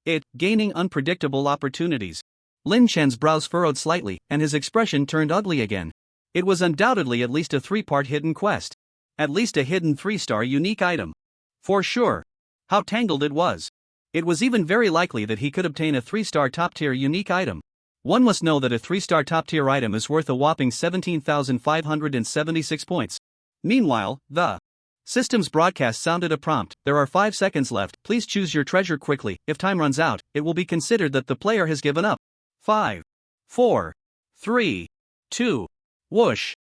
it, gaining unpredictable opportunities. Lin Chen's brows furrowed slightly, and his expression turned ugly again. It was undoubtedly at least a 3-part hidden quest. At least a hidden 3-star unique item. For sure. How tangled it was. It was even very likely that he could obtain a 3-star top-tier unique item. One must know that a 3-star top-tier item is worth a whopping 17,576 points. Meanwhile, the system's broadcast sounded a prompt. There are 5 seconds left. Please choose your treasure quickly. If time runs out, it will be considered that the player has given up. 5, 4, 3, 2, whoosh.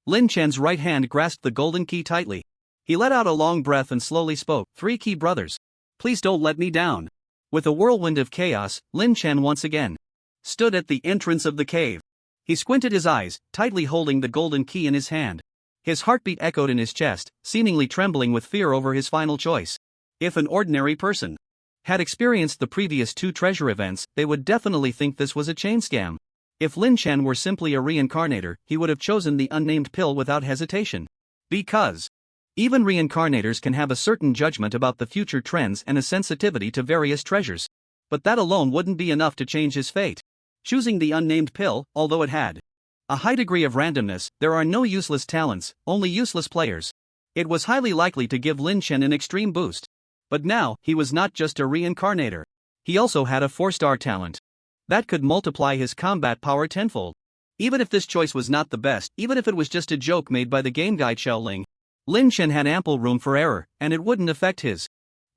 Lin Chen's right hand grasped the golden key tightly. He let out a long breath and slowly spoke. 3 key brothers. Please don't let me down. With a whirlwind of chaos, Lin Chen once again stood at the entrance of the cave. He squinted his eyes, tightly holding the golden key in his hand. His heartbeat echoed in his chest, seemingly trembling with fear over his final choice. If an ordinary person had experienced the previous 2 treasure events, they would definitely think this was a chain scam. If Lin Chen were simply a reincarnator, he would have chosen the unnamed pill without hesitation. Because even reincarnators can have a certain judgment about the future trends and a sensitivity to various treasures. But that alone wouldn't be enough to change his fate. Choosing the unnamed pill, although it had A high degree of randomness, there are no useless talents, only useless players. It was highly likely to give Lin Chen an extreme boost. But now, he was not just a reincarnator. He also had a 4-star talent. That could multiply his combat power tenfold. Even if this choice was not the best, even if it was just a joke made by the game guy Xiao Ling, Lin Chen had ample room for error, and it wouldn't affect his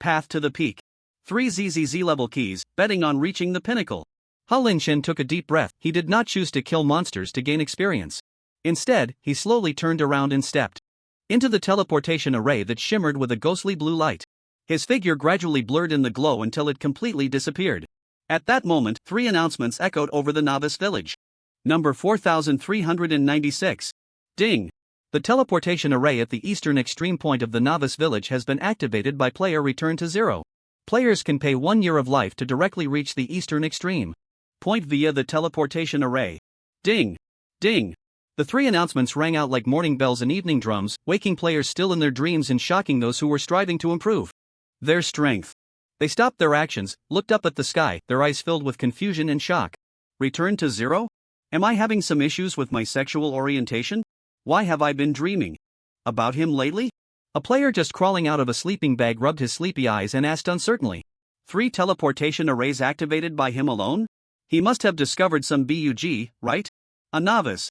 path to the peak. 3 ZZZ level keys, betting on reaching the pinnacle. Lin Chen took a deep breath. He did not choose to kill monsters to gain experience. Instead, he slowly turned around and stepped into the teleportation array that shimmered with a ghostly blue light. His figure gradually blurred in the glow until it completely disappeared. At that moment, 3 announcements echoed over the novice village. Number 4396. Ding! The teleportation array at the eastern extreme point of the novice village has been activated by player return to 0. Players can pay 1 year of life to directly reach the eastern extreme point via the teleportation array. Ding! Ding! The 3 announcements rang out like morning bells and evening drums, waking players still in their dreams and shocking those who were striving to improve their strength. They stopped their actions, looked up at the sky, their eyes filled with confusion and shock. Return to 0? Am I having some issues with my sexual orientation? Why have I been dreaming about him lately? A player just crawling out of a sleeping bag rubbed his sleepy eyes and asked uncertainly. 3 teleportation arrays activated by him alone? He must have discovered some bug, right? A novice,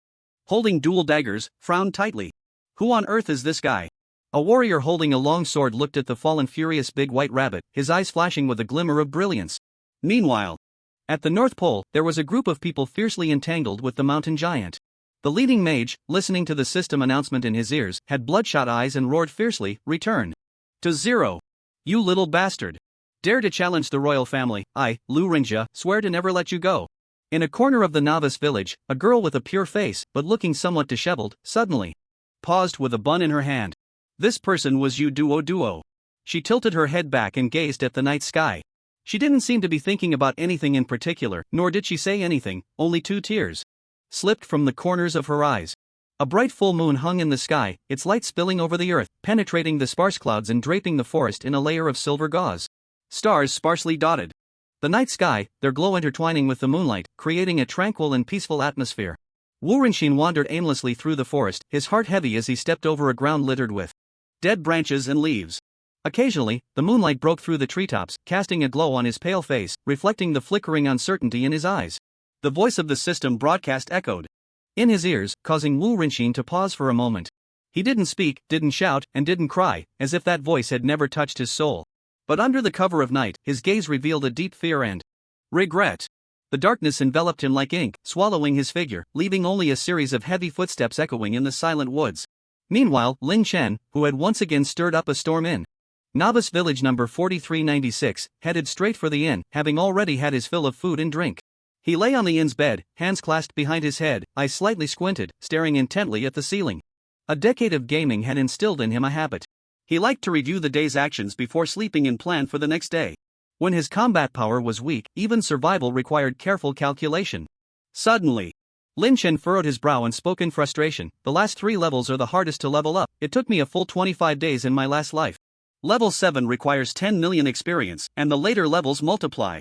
holding dual daggers, frowned tightly. Who on earth is this guy? A warrior holding a long sword looked at the fallen furious big white rabbit, his eyes flashing with a glimmer of brilliance. Meanwhile, at the North Pole, there was a group of people fiercely entangled with the mountain giant. The leading mage, listening to the system announcement in his ears, had bloodshot eyes and roared fiercely, "Return to 0. You little bastard. Dare to challenge the royal family, I, Lu Ringjia, swear to never let you go." In a corner of the novice village, a girl with a pure face, but looking somewhat disheveled, suddenly paused with a bun in her hand. This person was Yu Duo. She tilted her head back and gazed at the night sky. She didn't seem to be thinking about anything in particular, nor did she say anything, only 2 tears slipped from the corners of her eyes. A bright full moon hung in the sky, its light spilling over the earth, penetrating the sparse clouds and draping the forest in a layer of silver gauze. Stars sparsely dotted the night sky, their glow intertwining with the moonlight, creating a tranquil and peaceful atmosphere. Wu Rinxin wandered aimlessly through the forest, his heart heavy as he stepped over a ground littered with dead branches and leaves. Occasionally, the moonlight broke through the treetops, casting a glow on his pale face, reflecting the flickering uncertainty in his eyes. The voice of the system broadcast echoed in his ears, causing Wu Rinxin to pause for a moment. He didn't speak, didn't shout, and didn't cry, as if that voice had never touched his soul. But under the cover of night, his gaze revealed a deep fear and regret. The darkness enveloped him like ink, swallowing his figure, leaving only a series of heavy footsteps echoing in the silent woods. Meanwhile, Lin Chen, who had once again stirred up a storm in Novice Village number 4396, headed straight for the inn, having already had his fill of food and drink. He lay on the inn's bed, hands clasped behind his head, eyes slightly squinted, staring intently at the ceiling. A decade of gaming had instilled in him a habit. He liked to review the day's actions before sleeping and plan for the next day. When his combat power was weak, even survival required careful calculation. Suddenly, Lin Chen furrowed his brow and spoke in frustration. The last 3 levels are the hardest to level up. It took me a full 25 days in my last life. Level 7 requires 10 million experience, and the later levels multiply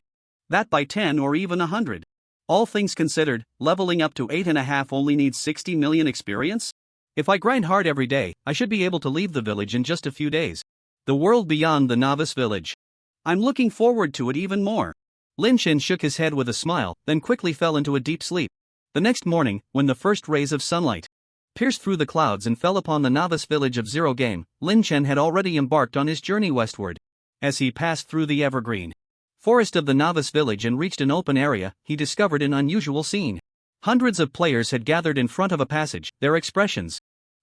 that by 10 or even 100. All things considered, leveling up to 8.5 only needs 60 million experience? If I grind hard every day, I should be able to leave the village in just a few days. The world beyond the novice village. I'm looking forward to it even more. Lin Chen shook his head with a smile, then quickly fell into a deep sleep. The next morning, when the first rays of sunlight pierced through the clouds and fell upon the novice village of Zero Game, Lin Chen had already embarked on his journey westward. As he passed through the evergreen forest of the novice village and reached an open area, he discovered an unusual scene. Hundreds of players had gathered in front of a passage, their expressions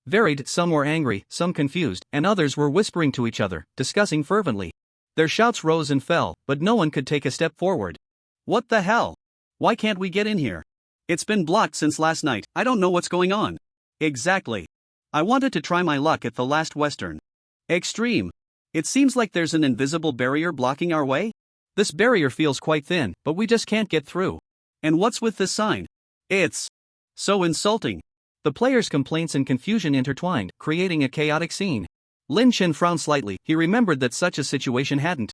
varied, some were angry, some confused, and others were whispering to each other, discussing fervently. Their shouts rose and fell, but no one could take a step forward. What the hell? Why can't we get in here? It's been blocked since last night, I don't know what's going on. Exactly. I wanted to try my luck at the last Western Extreme. It seems like there's an invisible barrier blocking our way? This barrier feels quite thin, but we just can't get through. And what's with this sign? It's so insulting. The players' complaints and confusion intertwined, creating a chaotic scene. Lin Chen frowned slightly. He remembered that such a situation hadn't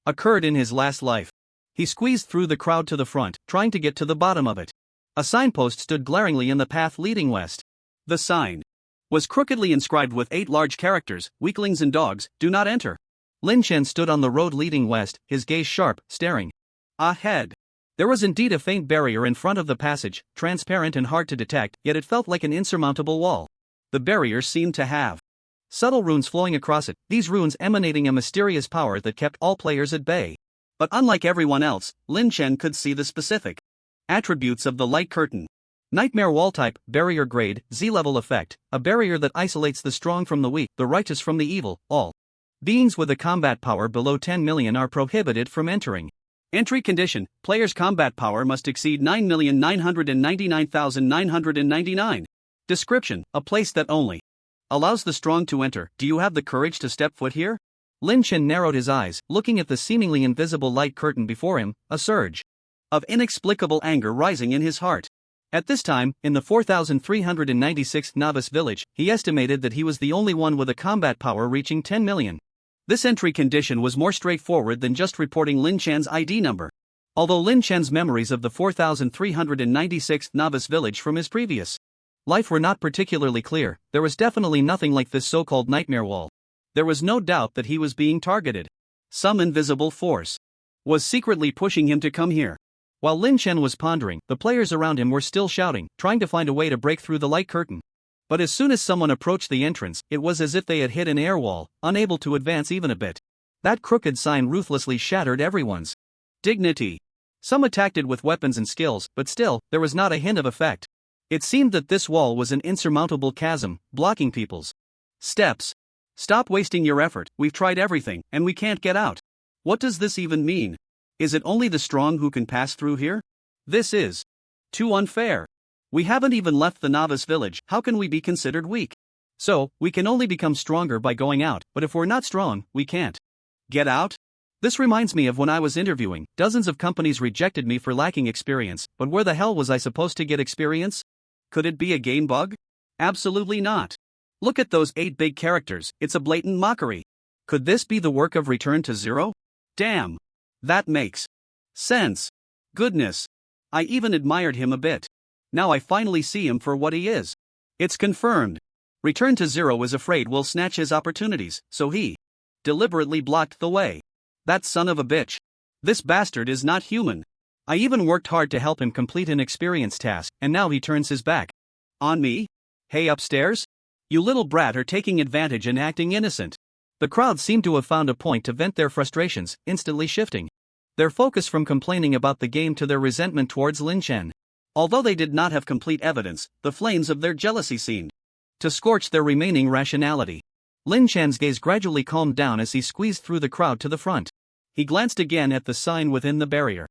occurred in his last life. He squeezed through the crowd to the front, trying to get to the bottom of it. A signpost stood glaringly in the path leading west. The sign was crookedly inscribed with 8 large characters: weaklings and dogs, do not enter. Lin Chen stood on the road leading west, his gaze sharp, staring ahead. There was indeed a faint barrier in front of the passage, transparent and hard to detect, yet it felt like an insurmountable wall. The barrier seemed to have subtle runes flowing across it, these runes emanating a mysterious power that kept all players at bay. But unlike everyone else, Lin Chen could see the specific attributes of the light curtain. Nightmare wall type, barrier grade, Z-level effect, a barrier that isolates the strong from the weak, the righteous from the evil. All beings with a combat power below 10 million are prohibited from entering. Entry condition: player's combat power must exceed 9,999,999. Description: a place that only allows the strong to enter. Do you have the courage to step foot here? Lin Chen narrowed his eyes, looking at the seemingly invisible light curtain before him, a surge of inexplicable anger rising in his heart. At this time, in the 4,396th novice village, he estimated that he was the only one with a combat power reaching 10 million. This entry condition was more straightforward than just reporting Lin Chen's ID number. Although Lin Chen's memories of the 4,396th novice village from his previous life were not particularly clear, there was definitely nothing like this so-called nightmare wall. There was no doubt that he was being targeted. Some invisible force was secretly pushing him to come here. While Lin Chen was pondering, the players around him were still shouting, trying to find a way to break through the light curtain. But as soon as someone approached the entrance, it was as if they had hit an air wall, unable to advance even a bit. That crooked sign ruthlessly shattered everyone's dignity. Some attacked it with weapons and skills, but still, there was not a hint of effect. It seemed that this wall was an insurmountable chasm, blocking people's steps. Stop wasting your effort, we've tried everything, and we can't get out. What does this even mean? Is it only the strong who can pass through here? This is too unfair. We haven't even left the novice village, how can we be considered weak? So, we can only become stronger by going out, but if we're not strong, we can't get out? This reminds me of when I was interviewing, dozens of companies rejected me for lacking experience, but where the hell was I supposed to get experience? Could it be a game bug? Absolutely not. Look at those 8 big characters, it's a blatant mockery. Could this be the work of Return to Zero? Damn. That makes sense. Goodness. I even admired him a bit. Now I finally see him for what he is. It's confirmed. Return to Zero is afraid we'll snatch his opportunities, so he deliberately blocked the way. That son of a bitch. This bastard is not human. I even worked hard to help him complete an experience task, and now he turns his back on me? Hey upstairs? You little brat are taking advantage and acting innocent. The crowd seemed to have found a point to vent their frustrations, instantly shifting their focus from complaining about the game to their resentment towards Lin Chen. Although they did not have complete evidence, the flames of their jealousy seemed to scorch their remaining rationality. Lin Chen's gaze gradually calmed down as he squeezed through the crowd to the front. He glanced again at the sign within the barrier.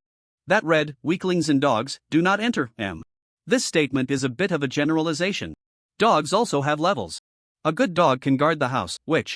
That read, "Weaklings and dogs, do not enter, M." This statement is a bit of a generalization. Dogs also have levels. A good dog can guard the house, which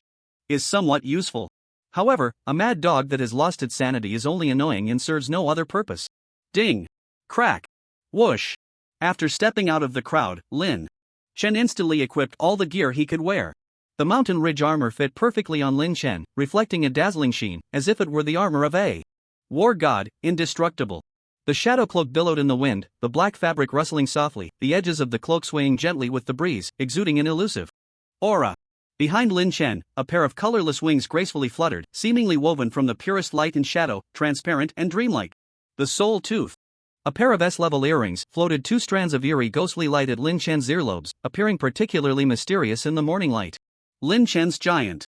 is somewhat useful. However, a mad dog that has lost its sanity is only annoying and serves no other purpose. Ding! Crack! Whoosh! After stepping out of the crowd, Lin Chen instantly equipped all the gear he could wear. The mountain ridge armor fit perfectly on Lin Chen, reflecting a dazzling sheen, as if it were the armor of a war god, indestructible. The shadow cloak billowed in the wind, the black fabric rustling softly, the edges of the cloak swaying gently with the breeze, exuding an elusive aura. Behind Lin Chen, a pair of colorless wings gracefully fluttered, seemingly woven from the purest light and shadow, transparent and dreamlike. The soul tooth. A pair of S-level earrings floated 2 strands of eerie ghostly light at Lin Chen's earlobes, appearing particularly mysterious in the morning light. Lin Chen's giant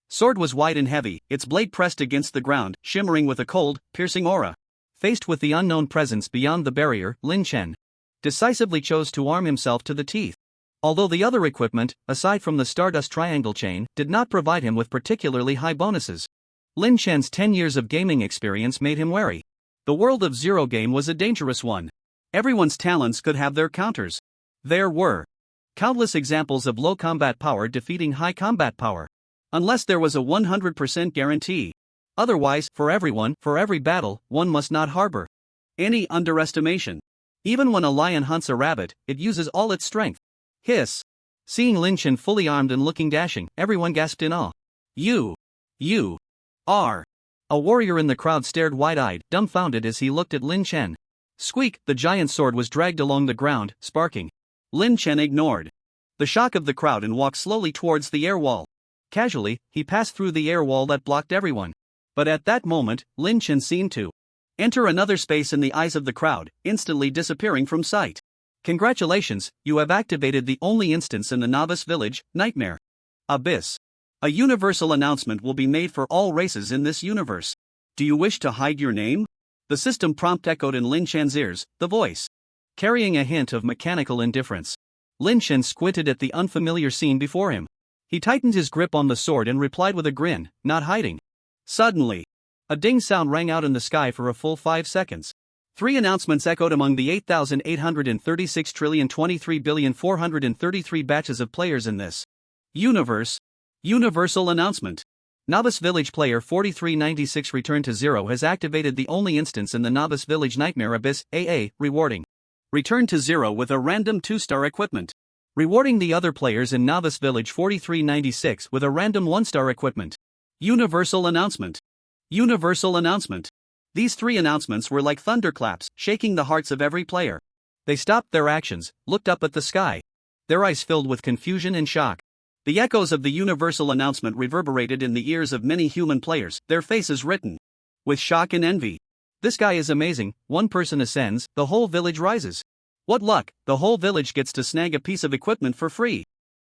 sword was wide and heavy, its blade pressed against the ground, shimmering with a cold, piercing aura. Faced with the unknown presence beyond the barrier, Lin Chen decisively chose to arm himself to the teeth. Although the other equipment, aside from the Stardust Triangle chain, did not provide him with particularly high bonuses, Lin Chen's 10 years of gaming experience made him wary. The world of Zero game was a dangerous one. Everyone's talents could have their counters. There were countless examples of low combat power defeating high combat power. Unless there was a 100% guarantee. Otherwise, for everyone, for every battle, one must not harbor any underestimation. Even when a lion hunts a rabbit, it uses all its strength. Hiss. Seeing Lin Chen fully armed and looking dashing, everyone gasped in awe. You are. A warrior in the crowd stared wide-eyed, dumbfounded as he looked at Lin Chen. Squeak, the giant sword was dragged along the ground, sparking. Lin Chen ignored the shock of the crowd and walked slowly towards the air wall. Casually, he passed through the air wall that blocked everyone. But at that moment, Lin Chen seemed to enter another space in the eyes of the crowd, instantly disappearing from sight. Congratulations, you have activated the only instance in the Novice Village, Nightmare Abyss. A universal announcement will be made for all races in this universe. Do you wish to hide your name? The system prompt echoed in Lin Chen's ears, the voice carrying a hint of mechanical indifference. Lin Chen squinted at the unfamiliar scene before him. He tightened his grip on the sword and replied with a grin, not hiding. Suddenly, a ding sound rang out in the sky for a full 5 seconds. 3 announcements echoed among the 8,836,023,433 batches of players in this universe. Universal announcement. Novice Village player 4396 Return to Zero has activated the only instance in the Novice Village Nightmare Abyss, AA, rewarding Return to Zero with a random 2-star equipment. Rewarding the other players in Novice Village 4396 with a random 1-star equipment. Universal announcement. Universal announcement. These 3 announcements were like thunderclaps, shaking the hearts of every player. They stopped their actions, looked up at the sky. Their eyes filled with confusion and shock. The echoes of the universal announcement reverberated in the ears of many human players, their faces written with shock and envy. This guy is amazing, one person ascends, the whole village rises. What luck, the whole village gets to snag a piece of equipment for free.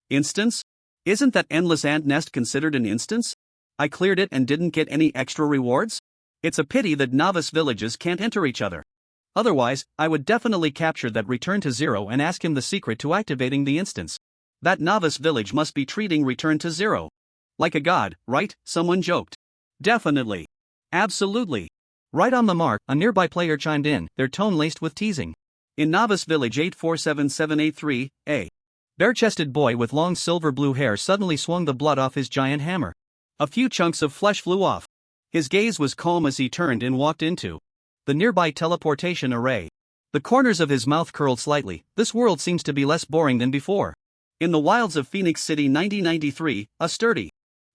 Instance? Isn't that endless ant nest considered an instance? I cleared it and didn't get any extra rewards? It's a pity that novice villages can't enter each other. Otherwise, I would definitely capture that Return to Zero and ask him the secret to activating the instance. That novice village must be treating Return to Zero like a god, right? Someone joked. Definitely. Absolutely. Right on the mark, a nearby player chimed in, their tone laced with teasing. In Novice Village 847783, a bare-chested boy with long silver blue hair suddenly swung the blood off his giant hammer. A few chunks of flesh flew off. His gaze was calm as he turned and walked into the nearby teleportation array. The corners of his mouth curled slightly. This world seems to be less boring than before. In the wilds of Phoenix City 9093, a sturdy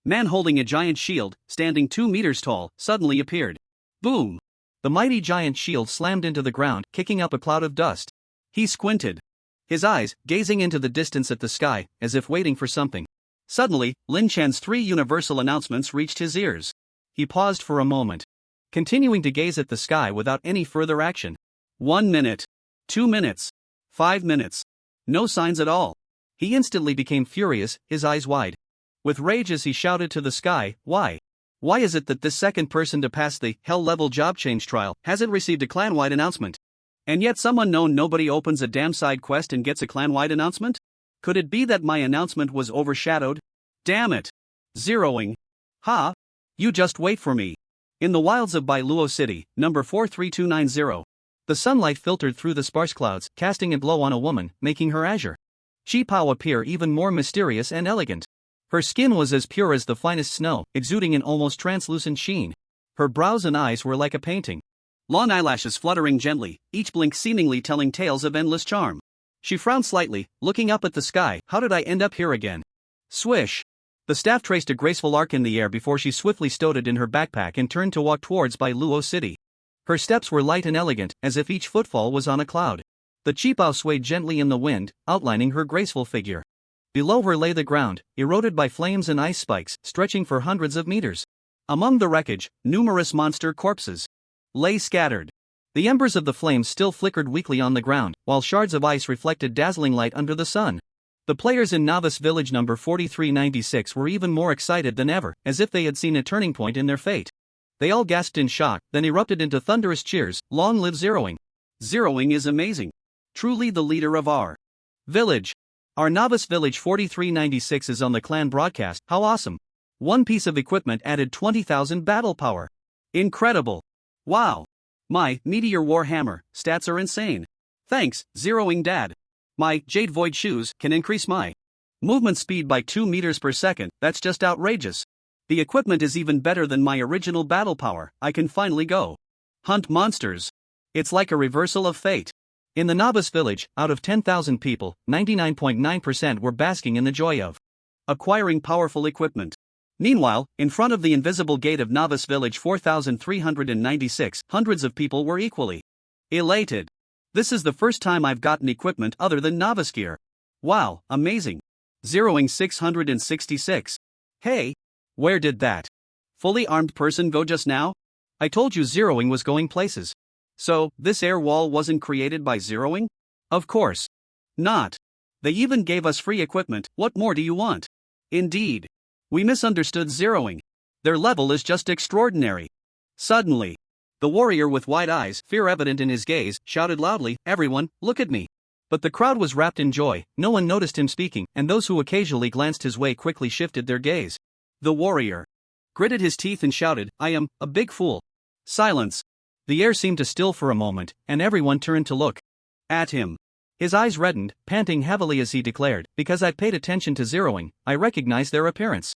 man holding a giant shield, standing 2 meters tall, suddenly appeared. Boom! The mighty giant shield slammed into the ground, kicking up a cloud of dust. He squinted, his eyes gazing into the distance at the sky, as if waiting for something. Suddenly, Lin Chan's 3 universal announcements reached his ears. He paused for a moment, continuing to gaze at the sky without any further action. 1 minute. 2 minutes. 5 minutes. No signs at all. He instantly became furious, his eyes wide with rage as he shouted to the sky, Why? Why is it that this second person to pass the hell-level job change trial hasn't received a clan-wide announcement? And yet some unknown nobody opens a damn side quest and gets a clan-wide announcement? Could it be that my announcement was overshadowed? Damn it! Zeroing. Ha! You just wait for me. In the wilds of Bailuo City, number 43290. The sunlight filtered through the sparse clouds, casting a glow on a woman, making her azure Chi Pao appear even more mysterious and elegant. Her skin was as pure as the finest snow, exuding an almost translucent sheen. Her brows and eyes were like a painting. Long eyelashes fluttering gently, each blink seemingly telling tales of endless charm. She frowned slightly, looking up at the sky. How did I end up here again? Swish! The staff traced a graceful arc in the air before she swiftly stowed it in her backpack and turned to walk towards Bailuo City. Her steps were light and elegant, as if each footfall was on a cloud. The Qipao swayed gently in the wind, outlining her graceful figure. Below her lay the ground, eroded by flames and ice spikes, stretching for hundreds of meters. Among the wreckage, numerous monster corpses lay scattered. The embers of the flames still flickered weakly on the ground, while shards of ice reflected dazzling light under the sun. The players in Novice Village number 4396 were even more excited than ever, as if they had seen a turning point in their fate. They all gasped in shock, then erupted into thunderous cheers. Long live Zeroing! Zeroing is amazing. Truly the leader of our village. Our Novice Village 4396 is on the clan broadcast. How awesome! One piece of equipment added 20,000 battle power. Incredible! Wow! My Meteor War Hammer stats are insane. Thanks, Zeroing Dad. My Jade Void shoes can increase my movement speed by 2 meters per second. That's just outrageous. The equipment is even better than my original battle power. I can finally go hunt monsters. It's like a reversal of fate. In the Novice Village, out of 10,000 people, 99.9% were basking in the joy of acquiring powerful equipment. Meanwhile, in front of the invisible gate of Novice Village 4396, hundreds of people were equally Elated. This is the first time I've gotten equipment other than novice gear. Wow, amazing. Zeroing 666. Hey, where did that fully armed person go just now? I told you zeroing was going places. So, this air wall wasn't created by zeroing? Of course not. They even gave us free equipment, what more do you want? Indeed. We misunderstood zeroing. Their level is just extraordinary. Suddenly, the warrior with wide eyes, fear evident in his gaze, shouted loudly, "Everyone, look at me." But the crowd was wrapped in joy, no one noticed him speaking, and those who occasionally glanced his way quickly shifted their gaze. The warrior gritted his teeth and shouted, "I am a big fool." Silence. The air seemed to still for a moment, and everyone turned to look at him. His eyes reddened, panting heavily as he declared, "Because I paid attention to zeroing, I recognize their appearance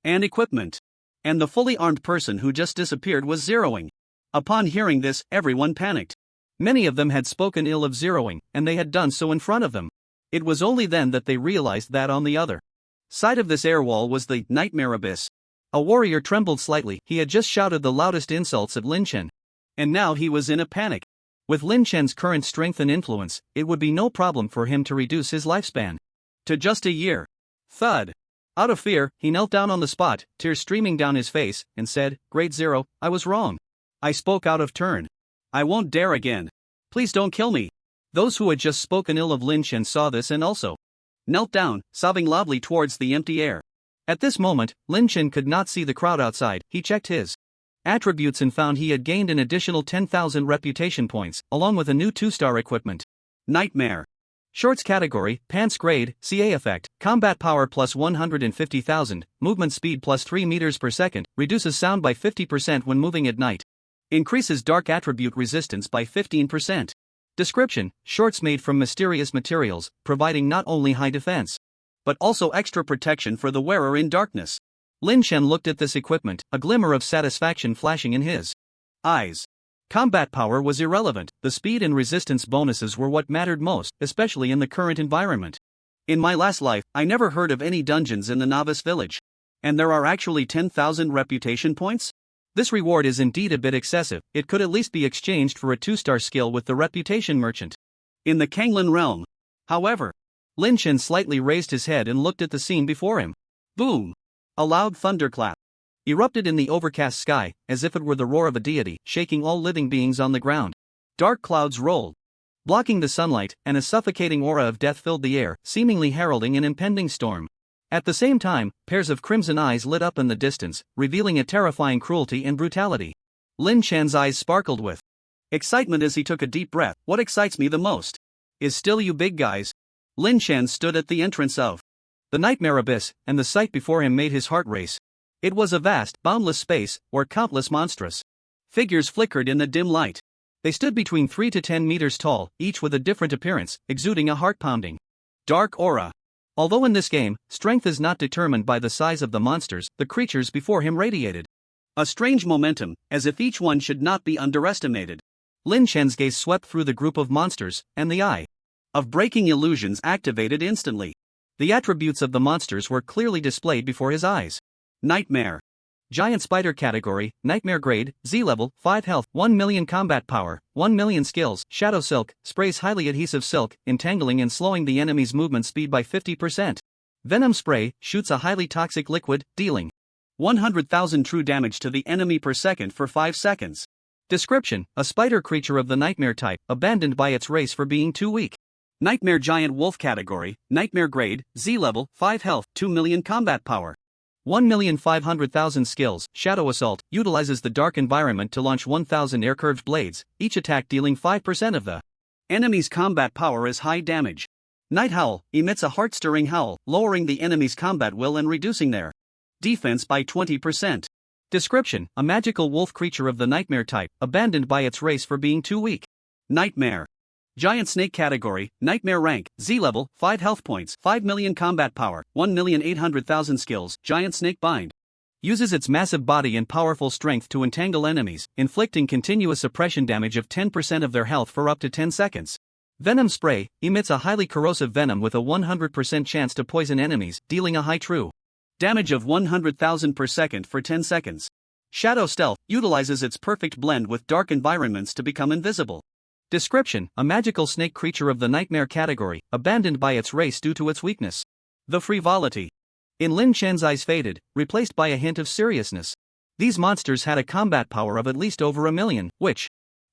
and equipment. And the fully armed person who just disappeared was zeroing." Upon hearing this, everyone panicked. Many of them had spoken ill of zeroing, and they had done so in front of them. It was only then that they realized that on the other side of this air wall was the nightmare abyss. A warrior trembled slightly, he had just shouted the loudest insults at Lin Chen. And now he was in a panic. With Lin Chen's current strength and influence, it would be no problem for him to reduce his lifespan to just a year. Thud. Out of fear, he knelt down on the spot, tears streaming down his face, and said, "Great Zero, I was wrong. I spoke out of turn. I won't dare again. Please don't kill me." Those who had just spoken ill of Lin Chen saw this and also knelt down, sobbing loudly towards the empty air. At this moment, Lin Chen could not see the crowd outside. He checked his attributes and found he had gained an additional 10,000 reputation points, along with a new 2-star equipment. Nightmare. Shorts category, pants grade, CA effect, combat power plus 150,000, movement speed plus 3 meters per second, reduces sound by 50% when moving at night. Increases dark attribute resistance by 15%. Description: shorts made from mysterious materials, providing not only high defense, but also extra protection for the wearer in darkness. Lin Chen looked at this equipment, a glimmer of satisfaction flashing in his eyes. Combat power was irrelevant, the speed and resistance bonuses were what mattered most, especially in the current environment. In my last life, I never heard of any dungeons in the novice village. And there are actually 10,000 reputation points? This reward is indeed a bit excessive, it could at least be exchanged for a 2-star skill with the reputation merchant in the Kanglin realm. However, Lin Chen slightly raised his head and looked at the scene before him. Boom! A loud thunderclap erupted in the overcast sky, as if it were the roar of a deity, shaking all living beings on the ground. Dark clouds rolled, blocking the sunlight, and a suffocating aura of death filled the air, seemingly heralding an impending storm. At the same time, pairs of crimson eyes lit up in the distance, revealing a terrifying cruelty and brutality. Lin Chan's eyes sparkled with excitement as he took a deep breath. "What excites me the most is still you big guys." Lin Chan stood at the entrance of the nightmare abyss, and the sight before him made his heart race. It was a vast, boundless space, where countless monstrous figures flickered in the dim light. They stood between 3 to 10 meters tall, each with a different appearance, exuding a heart-pounding dark aura. Although in this game, strength is not determined by the size of the monsters, the creatures before him radiated a strange momentum, as if each one should not be underestimated. Lin Chen's gaze swept through the group of monsters, and the eye of breaking illusions activated instantly. The attributes of the monsters were clearly displayed before his eyes. Nightmare. Giant spider category, nightmare grade, Z level, 5 health, 1 million combat power, 1 million skills, shadow silk, sprays highly adhesive silk, entangling and slowing the enemy's movement speed by 50%. Venom spray, shoots a highly toxic liquid, dealing 100,000 true damage to the enemy per second for 5 seconds. Description: a spider creature of the nightmare type, abandoned by its race for being too weak. Nightmare giant wolf category, nightmare grade, Z level, 5 health, 2 million combat power, 1,500,000 skills. Shadow Assault utilizes the dark environment to launch 1,000 air-curved blades, each attack dealing 5% of the enemy's combat power as high damage. Night Howl emits a heart-stirring howl, lowering the enemy's combat will and reducing their defense by 20%. Description: a magical wolf creature of the nightmare type, abandoned by its race for being too weak. Nightmare giant snake category, nightmare rank, Z level, 5 health points, 5 million combat power, 1,800,000 skills. Giant snake bind uses its massive body and powerful strength to entangle enemies, inflicting continuous suppression damage of 10% of their health for up to 10 seconds. Venom spray emits a highly corrosive venom with a 100% chance to poison enemies, dealing a high true damage of 100,000 per second for 10 seconds. Shadow stealth utilizes its perfect blend with dark environments to become invisible. Description: a magical snake creature of the nightmare category, abandoned by its race due to its weakness. The frivolity in Lin Chen's eyes faded, replaced by a hint of seriousness. These monsters had a combat power of at least over 1,000,000, which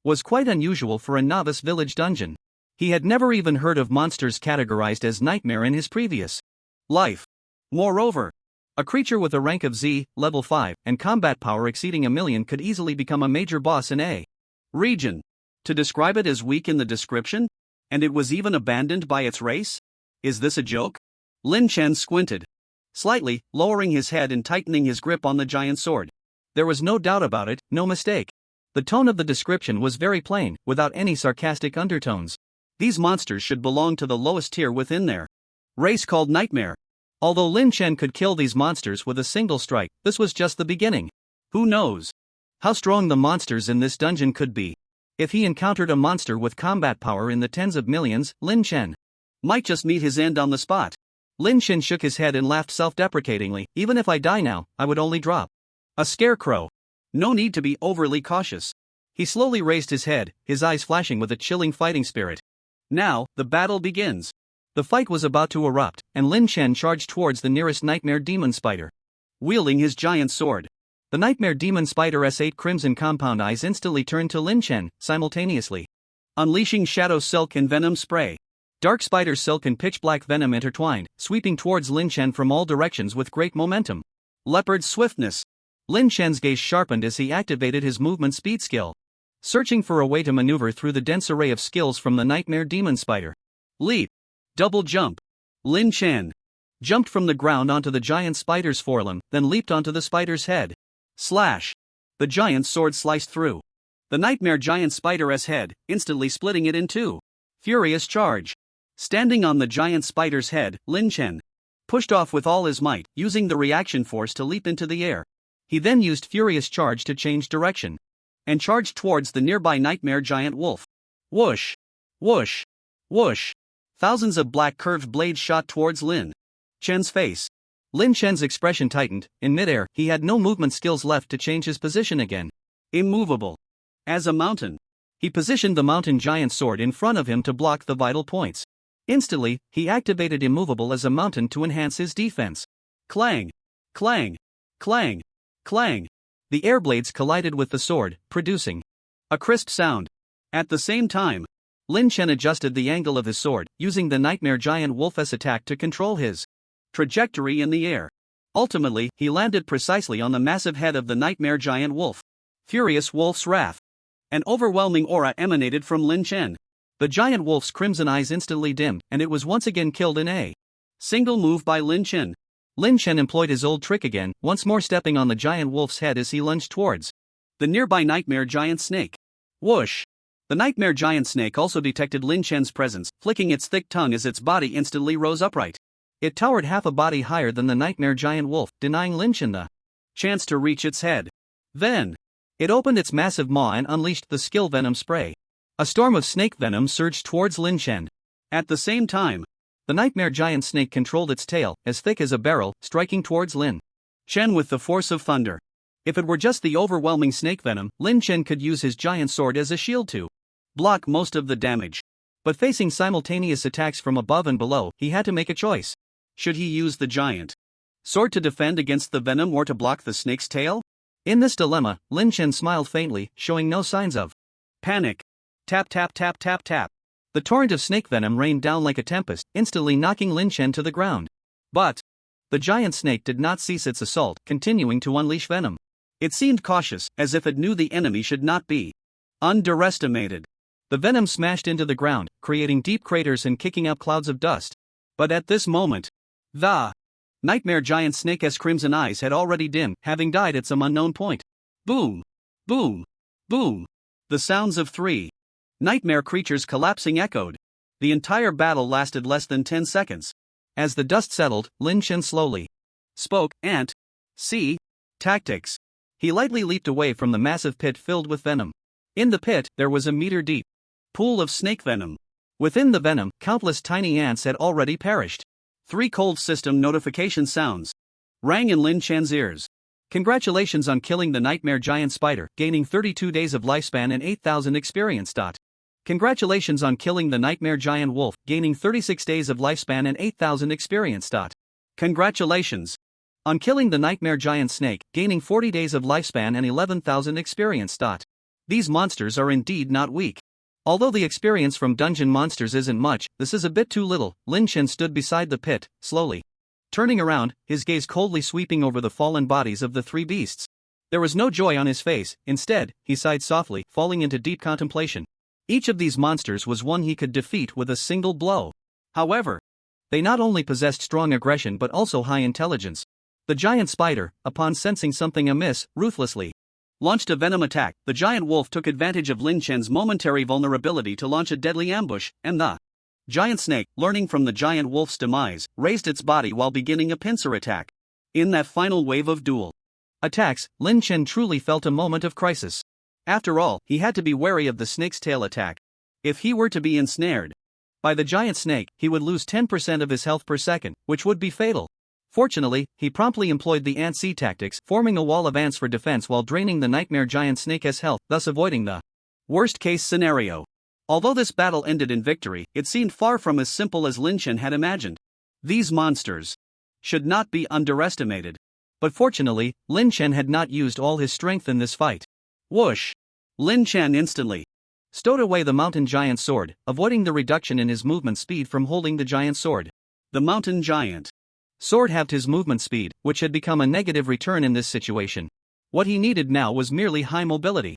was quite unusual for a novice village dungeon. He had never even heard of monsters categorized as nightmare in his previous life. Moreover, a creature with a rank of Z, level 5, and combat power exceeding 1,000,000 could easily become a major boss in a region. To describe it as weak in the description? And it was even abandoned by its race? Is this a joke? Lin Chen squinted slightly, lowering his head and tightening his grip on the giant sword. There was no doubt about it, no mistake. The tone of the description was very plain, without any sarcastic undertones. These monsters should belong to the lowest tier within their race called Nightmare. Although Lin Chen could kill these monsters with a single strike, this was just the beginning. Who knows how strong the monsters in this dungeon could be? If he encountered a monster with combat power in the tens of millions, Lin Chen might just meet his end on the spot. Lin Chen shook his head and laughed self-deprecatingly. Even if I die now, I would only drop a scarecrow. No need to be overly cautious. He slowly raised his head, his eyes flashing with a chilling fighting spirit. Now, the battle begins. The fight was about to erupt, and Lin Chen charged towards the nearest nightmare demon spider, wielding his giant sword. The nightmare demon spider's 8 crimson compound eyes instantly turned to Lin Chen, simultaneously unleashing shadow silk and venom spray. Dark spider silk and pitch black venom intertwined, sweeping towards Lin Chen from all directions with great momentum. Leopard swiftness. Lin Chen's gaze sharpened as he activated his movement speed skill, searching for a way to maneuver through the dense array of skills from the nightmare demon spider. Leap. Double jump. Lin Chen jumped from the ground onto the giant spider's forelimb, then leaped onto the spider's head. Slash. The giant's sword sliced through the nightmare giant spider's head, instantly splitting it in two. Furious charge. Standing on the giant spider's head, Lin Chen pushed off with all his might, using the reaction force to leap into the air. He then used furious charge to change direction and charged towards the nearby nightmare giant wolf. Whoosh! Whoosh! Whoosh! Thousands of black curved blades shot towards Lin Chen's face. Lin Chen's expression tightened. In midair, he had no movement skills left to change his position again. Immovable as a mountain, he positioned the mountain giant sword in front of him to block the vital points. Instantly, he activated immovable as a mountain to enhance his defense. Clang! Clang! Clang! Clang! The air blades collided with the sword, producing a crisp sound. At the same time, Lin Chen adjusted the angle of his sword, using the nightmare giant wolf's attack to control his trajectory in the air. Ultimately, he landed precisely on the massive head of the nightmare giant wolf. Furious wolf's wrath. An overwhelming aura emanated from Lin Chen. The giant wolf's crimson eyes instantly dimmed, and it was once again killed in a single move by Lin Chen. Lin Chen employed his old trick again, once more stepping on the giant wolf's head as he lunged towards the nearby nightmare giant snake. Whoosh! The nightmare giant snake also detected Lin Chen's presence, flicking its thick tongue as its body instantly rose upright. It towered half a body higher than the nightmare giant wolf, denying Lin Chen the chance to reach its head. Then, it opened its massive maw and unleashed the skill venom spray. A storm of snake venom surged towards Lin Chen. At the same time, the nightmare giant snake controlled its tail, as thick as a barrel, striking towards Lin Chen with the force of thunder. If it were just the overwhelming snake venom, Lin Chen could use his giant sword as a shield to block most of the damage. But facing simultaneous attacks from above and below, he had to make a choice. Should he use the giant sword to defend against the venom or to block the snake's tail? In this dilemma, Lin Chen smiled faintly, showing no signs of panic. Tap tap tap tap tap. The torrent of snake venom rained down like a tempest, instantly knocking Lin Chen to the ground. But the giant snake did not cease its assault, continuing to unleash venom. It seemed cautious, as if it knew the enemy should not be underestimated. The venom smashed into the ground, creating deep craters and kicking up clouds of dust. But at this moment, the nightmare giant snake's crimson eyes had already dimmed, having died at some unknown point. Boom! Boom! Boom! The sounds of 3 nightmare creatures collapsing echoed. The entire battle lasted less than 10 seconds. As the dust settled, Lin Chen slowly spoke, "Ant. See? Tactics." He lightly leaped away from the massive pit filled with venom. In the pit, there was a meter-deep pool of snake venom. Within the venom, countless tiny ants had already perished. 3 cold system notification sounds rang in Lin Chen's ears. Congratulations on killing the nightmare giant spider, gaining 32 days of lifespan and 8,000 experience. Congratulations on killing the Nightmare Giant Wolf, gaining 36 days of lifespan and 8,000 experience. Congratulations on killing the Nightmare Giant Snake, gaining 40 days of lifespan and 11,000 experience. These monsters are indeed not weak. Although the experience from dungeon monsters isn't much, this is a bit too little. Lin Chen stood beside the pit, slowly turning around, his gaze coldly sweeping over the fallen bodies of the three beasts. There was no joy on his face, instead, he sighed softly, falling into deep contemplation. Each of these monsters was one he could defeat with a single blow. However, they not only possessed strong aggression but also high intelligence. The giant spider, upon sensing something amiss, ruthlessly launched a venom attack. The giant wolf took advantage of Lin Chen's momentary vulnerability to launch a deadly ambush, and the giant snake, learning from the giant wolf's demise, raised its body while beginning a pincer attack. In that final wave of dual attacks, Lin Chen truly felt a moment of crisis. After all, he had to be wary of the snake's tail attack. If he were to be ensnared by the giant snake, he would lose 10% of his health per second, which would be fatal. Fortunately, he promptly employed the ant seed tactics, forming a wall of ants for defense while draining the nightmare giant snake's health, thus avoiding the worst-case scenario. Although this battle ended in victory, it seemed far from as simple as Lin Chen had imagined. These monsters should not be underestimated. But fortunately, Lin Chen had not used all his strength in this fight. Whoosh! Lin Chen instantly stowed away the mountain giant's sword, avoiding the reduction in his movement speed from holding the giant sword. The mountain giant sword halved his movement speed, which had become a negative return in this situation. What he needed now was merely high mobility.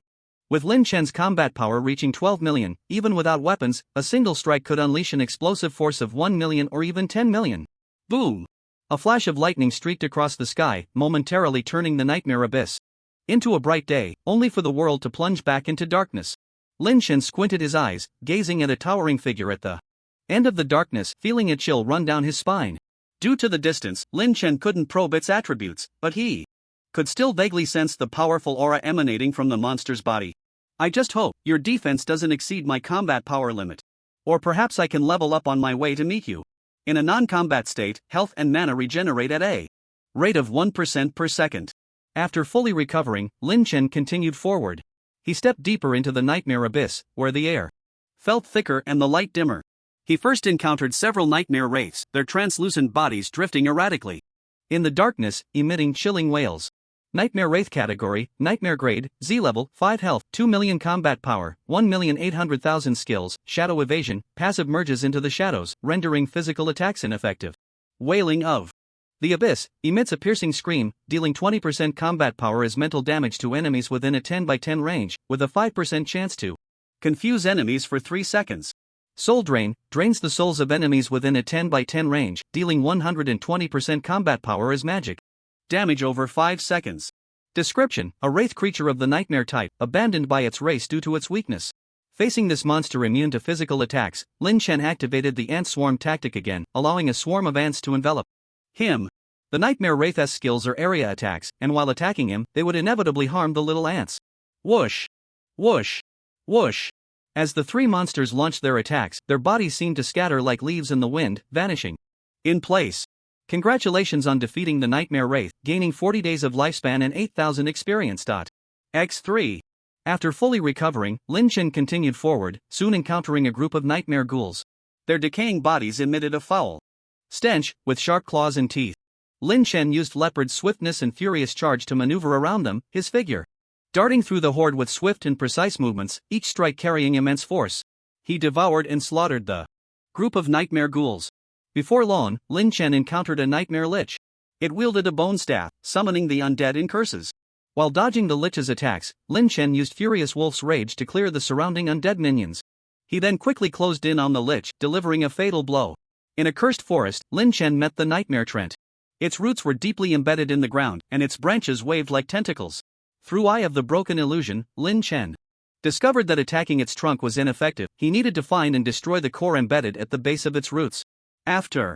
With Lin Chen's combat power reaching 12 million, even without weapons, a single strike could unleash an explosive force of 1 million or even 10 million. Boom! A flash of lightning streaked across the sky, momentarily turning the nightmare abyss into a bright day, only for the world to plunge back into darkness. Lin Chen squinted his eyes, gazing at a towering figure at the end of the darkness, feeling a chill run down his spine. Due to the distance, Lin Chen couldn't probe its attributes, but he could still vaguely sense the powerful aura emanating from the monster's body. I just hope your defense doesn't exceed my combat power limit. Or perhaps I can level up on my way to meet you. In a non-combat state, health and mana regenerate at a rate of 1% per second. After fully recovering, Lin Chen continued forward. He stepped deeper into the nightmare abyss, where the air felt thicker and the light dimmer. He first encountered several nightmare wraiths, their translucent bodies drifting erratically in the darkness, emitting chilling wails. Nightmare Wraith category, Nightmare grade, Z level, 5 health, 2 million combat power, 1,800,000 skills, shadow evasion, passive merges into the shadows, rendering physical attacks ineffective. Wailing of the abyss, emits a piercing scream, dealing 20% combat power as mental damage to enemies within a 10 by 10 range, with a 5% chance to confuse enemies for 3 seconds. Soul Drain, drains the souls of enemies within a 10 by 10 range, dealing 120% combat power as magic damage over 5 seconds. Description: a wraith creature of the nightmare type, abandoned by its race due to its weakness. Facing this monster immune to physical attacks, Lin Chen activated the ant swarm tactic again, allowing a swarm of ants to envelop him. The nightmare wraith's skills are area attacks, and while attacking him, they would inevitably harm the little ants. Whoosh! Whoosh! Whoosh! As the three monsters launched their attacks, their bodies seemed to scatter like leaves in the wind, vanishing in place. Congratulations on defeating the Nightmare Wraith, gaining 40 days of lifespan and 8,000 experience. X3. After fully recovering, Lin Chen continued forward, soon encountering a group of nightmare ghouls. Their decaying bodies emitted a foul stench, with sharp claws and teeth. Lin Chen used leopard's swiftness and furious charge to maneuver around them, his figure darting through the horde with swift and precise movements, each strike carrying immense force. He devoured and slaughtered the group of nightmare ghouls. Before long, Lin Chen encountered a nightmare lich. It wielded a bone staff, summoning the undead in curses. While dodging the lich's attacks, Lin Chen used Furious Wolf's Rage to clear the surrounding undead minions. He then quickly closed in on the lich, delivering a fatal blow. In a cursed forest, Lin Chen met the nightmare trent. Its roots were deeply embedded in the ground, and its branches waved like tentacles. Through Eye of the Broken Illusion, Lin Chen discovered that attacking its trunk was ineffective. He needed to find and destroy the core embedded at the base of its roots. After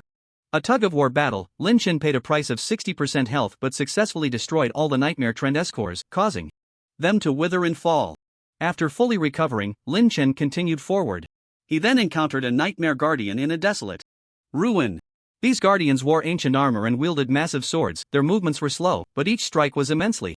a tug-of-war battle, Lin Chen paid a price of 60% health but successfully destroyed all the nightmare trent cores, causing them to wither and fall. After fully recovering, Lin Chen continued forward. He then encountered a nightmare guardian in a desolate ruin. These guardians wore ancient armor and wielded massive swords. Their movements were slow, but each strike was immensely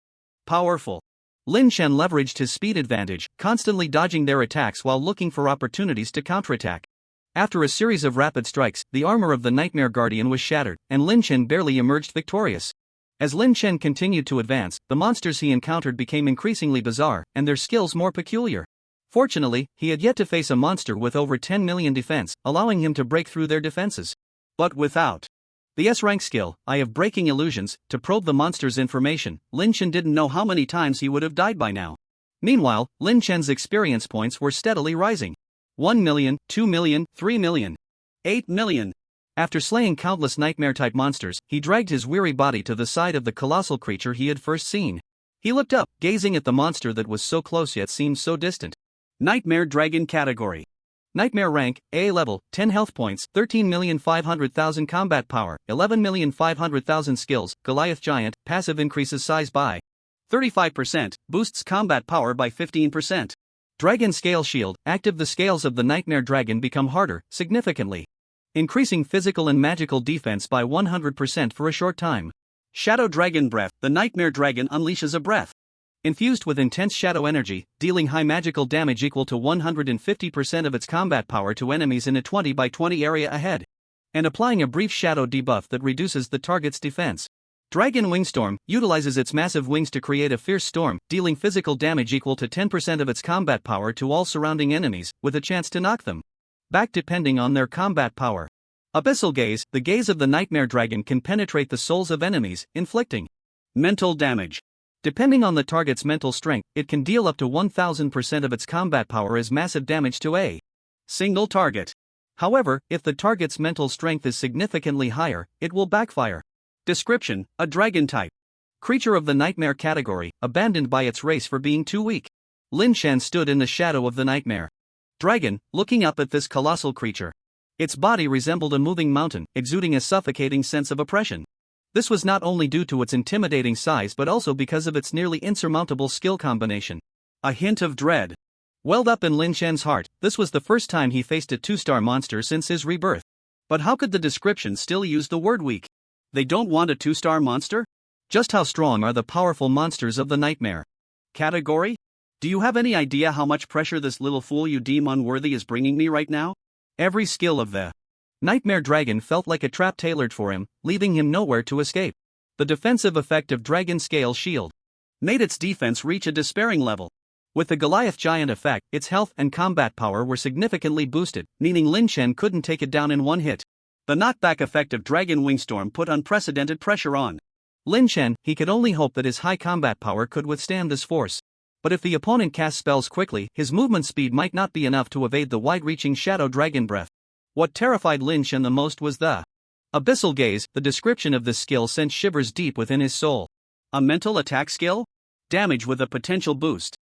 powerful. Lin Shen leveraged his speed advantage, constantly dodging their attacks while looking for opportunities to counterattack. After a series of rapid strikes, the armor of the Nightmare Guardian was shattered, and Lin Shen barely emerged victorious. As Lin Shen continued to advance, the monsters he encountered became increasingly bizarre, and their skills more peculiar. Fortunately, he had yet to face a monster with over 10 million defense, allowing him to break through their defenses. But without the S-rank skill, Eye of Breaking Illusions, to probe the monster's information, Lin Shen didn't know how many times he would have died by now. Meanwhile, Lin Shen's experience points were steadily rising. 1 million, 2 million, 3 million, 8 million. After slaying countless nightmare-type monsters, he dragged his weary body to the side of the colossal creature he had first seen. He looked up, gazing at the monster that was so close yet seemed so distant. Nightmare Dragon Category. Nightmare Rank, AA Level, 10 Health Points, 13,500,000 Combat Power, 11,500,000 Skills, Goliath Giant, Passive increases size by 35%, boosts combat power by 15%. Dragon Scale Shield, active. The scales of the Nightmare Dragon become harder, significantly increasing physical and magical defense by 100% for a short time. Shadow Dragon Breath, the Nightmare Dragon unleashes a breath infused with intense shadow energy, dealing high magical damage equal to 150% of its combat power to enemies in a 20 by 20 area ahead, and applying a brief shadow debuff that reduces the target's defense. Dragon Wingstorm utilizes its massive wings to create a fierce storm, dealing physical damage equal to 10% of its combat power to all surrounding enemies, with a chance to knock them back depending on their combat power. Abyssal Gaze, the gaze of the Nightmare Dragon can penetrate the souls of enemies, inflicting mental damage. Depending on the target's mental strength, it can deal up to 1000% of its combat power as massive damage to a single target. However, if the target's mental strength is significantly higher, it will backfire. Description: a dragon type creature of the nightmare category, abandoned by its race for being too weak. Lin Shen stood in the shadow of the Nightmare Dragon, looking up at this colossal creature. Its body resembled a moving mountain, exuding a suffocating sense of oppression. This was not only due to its intimidating size but also because of its nearly insurmountable skill combination. A hint of dread welled up in Lin Shen's heart. This was the first time he faced a 2-star monster since his rebirth. But how could the description still use the word weak? They don't want a 2-star monster? Just how strong are the powerful monsters of the nightmare category? Do you have any idea how much pressure this little fool you deem unworthy is bringing me right now? Every skill of the Nightmare Dragon felt like a trap tailored for him, leaving him nowhere to escape. The defensive effect of Dragon Scale Shield made its defense reach a despairing level. With the Goliath Giant effect, its health and combat power were significantly boosted, meaning Lin Shen couldn't take it down in one hit. The knockback effect of Dragon Wingstorm put unprecedented pressure on Lin Shen. He could only hope that his high combat power could withstand this force. But if the opponent casts spells quickly, his movement speed might not be enough to evade the wide-reaching Shadow Dragon Breath. What terrified Lin Shen the most was the Abyssal Gaze. The description of this skill sent shivers deep within his soul. A mental attack skill? Damage with a potential boost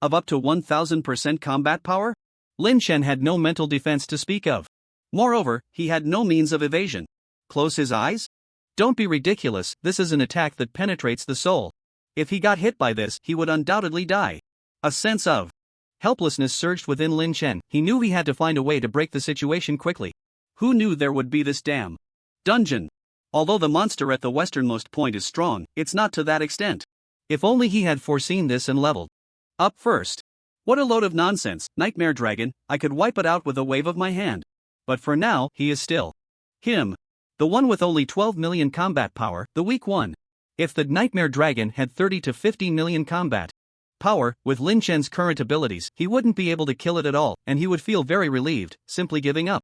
of up to 1000% combat power? Lin Shen had no mental defense to speak of. Moreover, he had no means of evasion. Close his eyes? Don't be ridiculous, this is an attack that penetrates the soul. If he got hit by this, he would undoubtedly die. A sense of helplessness surged within Lin Shen. He knew he had to find a way to break the situation quickly. Who knew there would be this damn dungeon? Although the monster at the westernmost point is strong, it's not to that extent. If only he had foreseen this and leveled up first. What a load of nonsense, Nightmare Dragon, I could wipe it out with a wave of my hand. But for now, he is still him. The one with only 12 million combat power, the weak one. If the Nightmare Dragon had 30 to 50 million combat power, with Lin Shen's current abilities, he wouldn't be able to kill it at all, and he would feel very relieved, simply giving up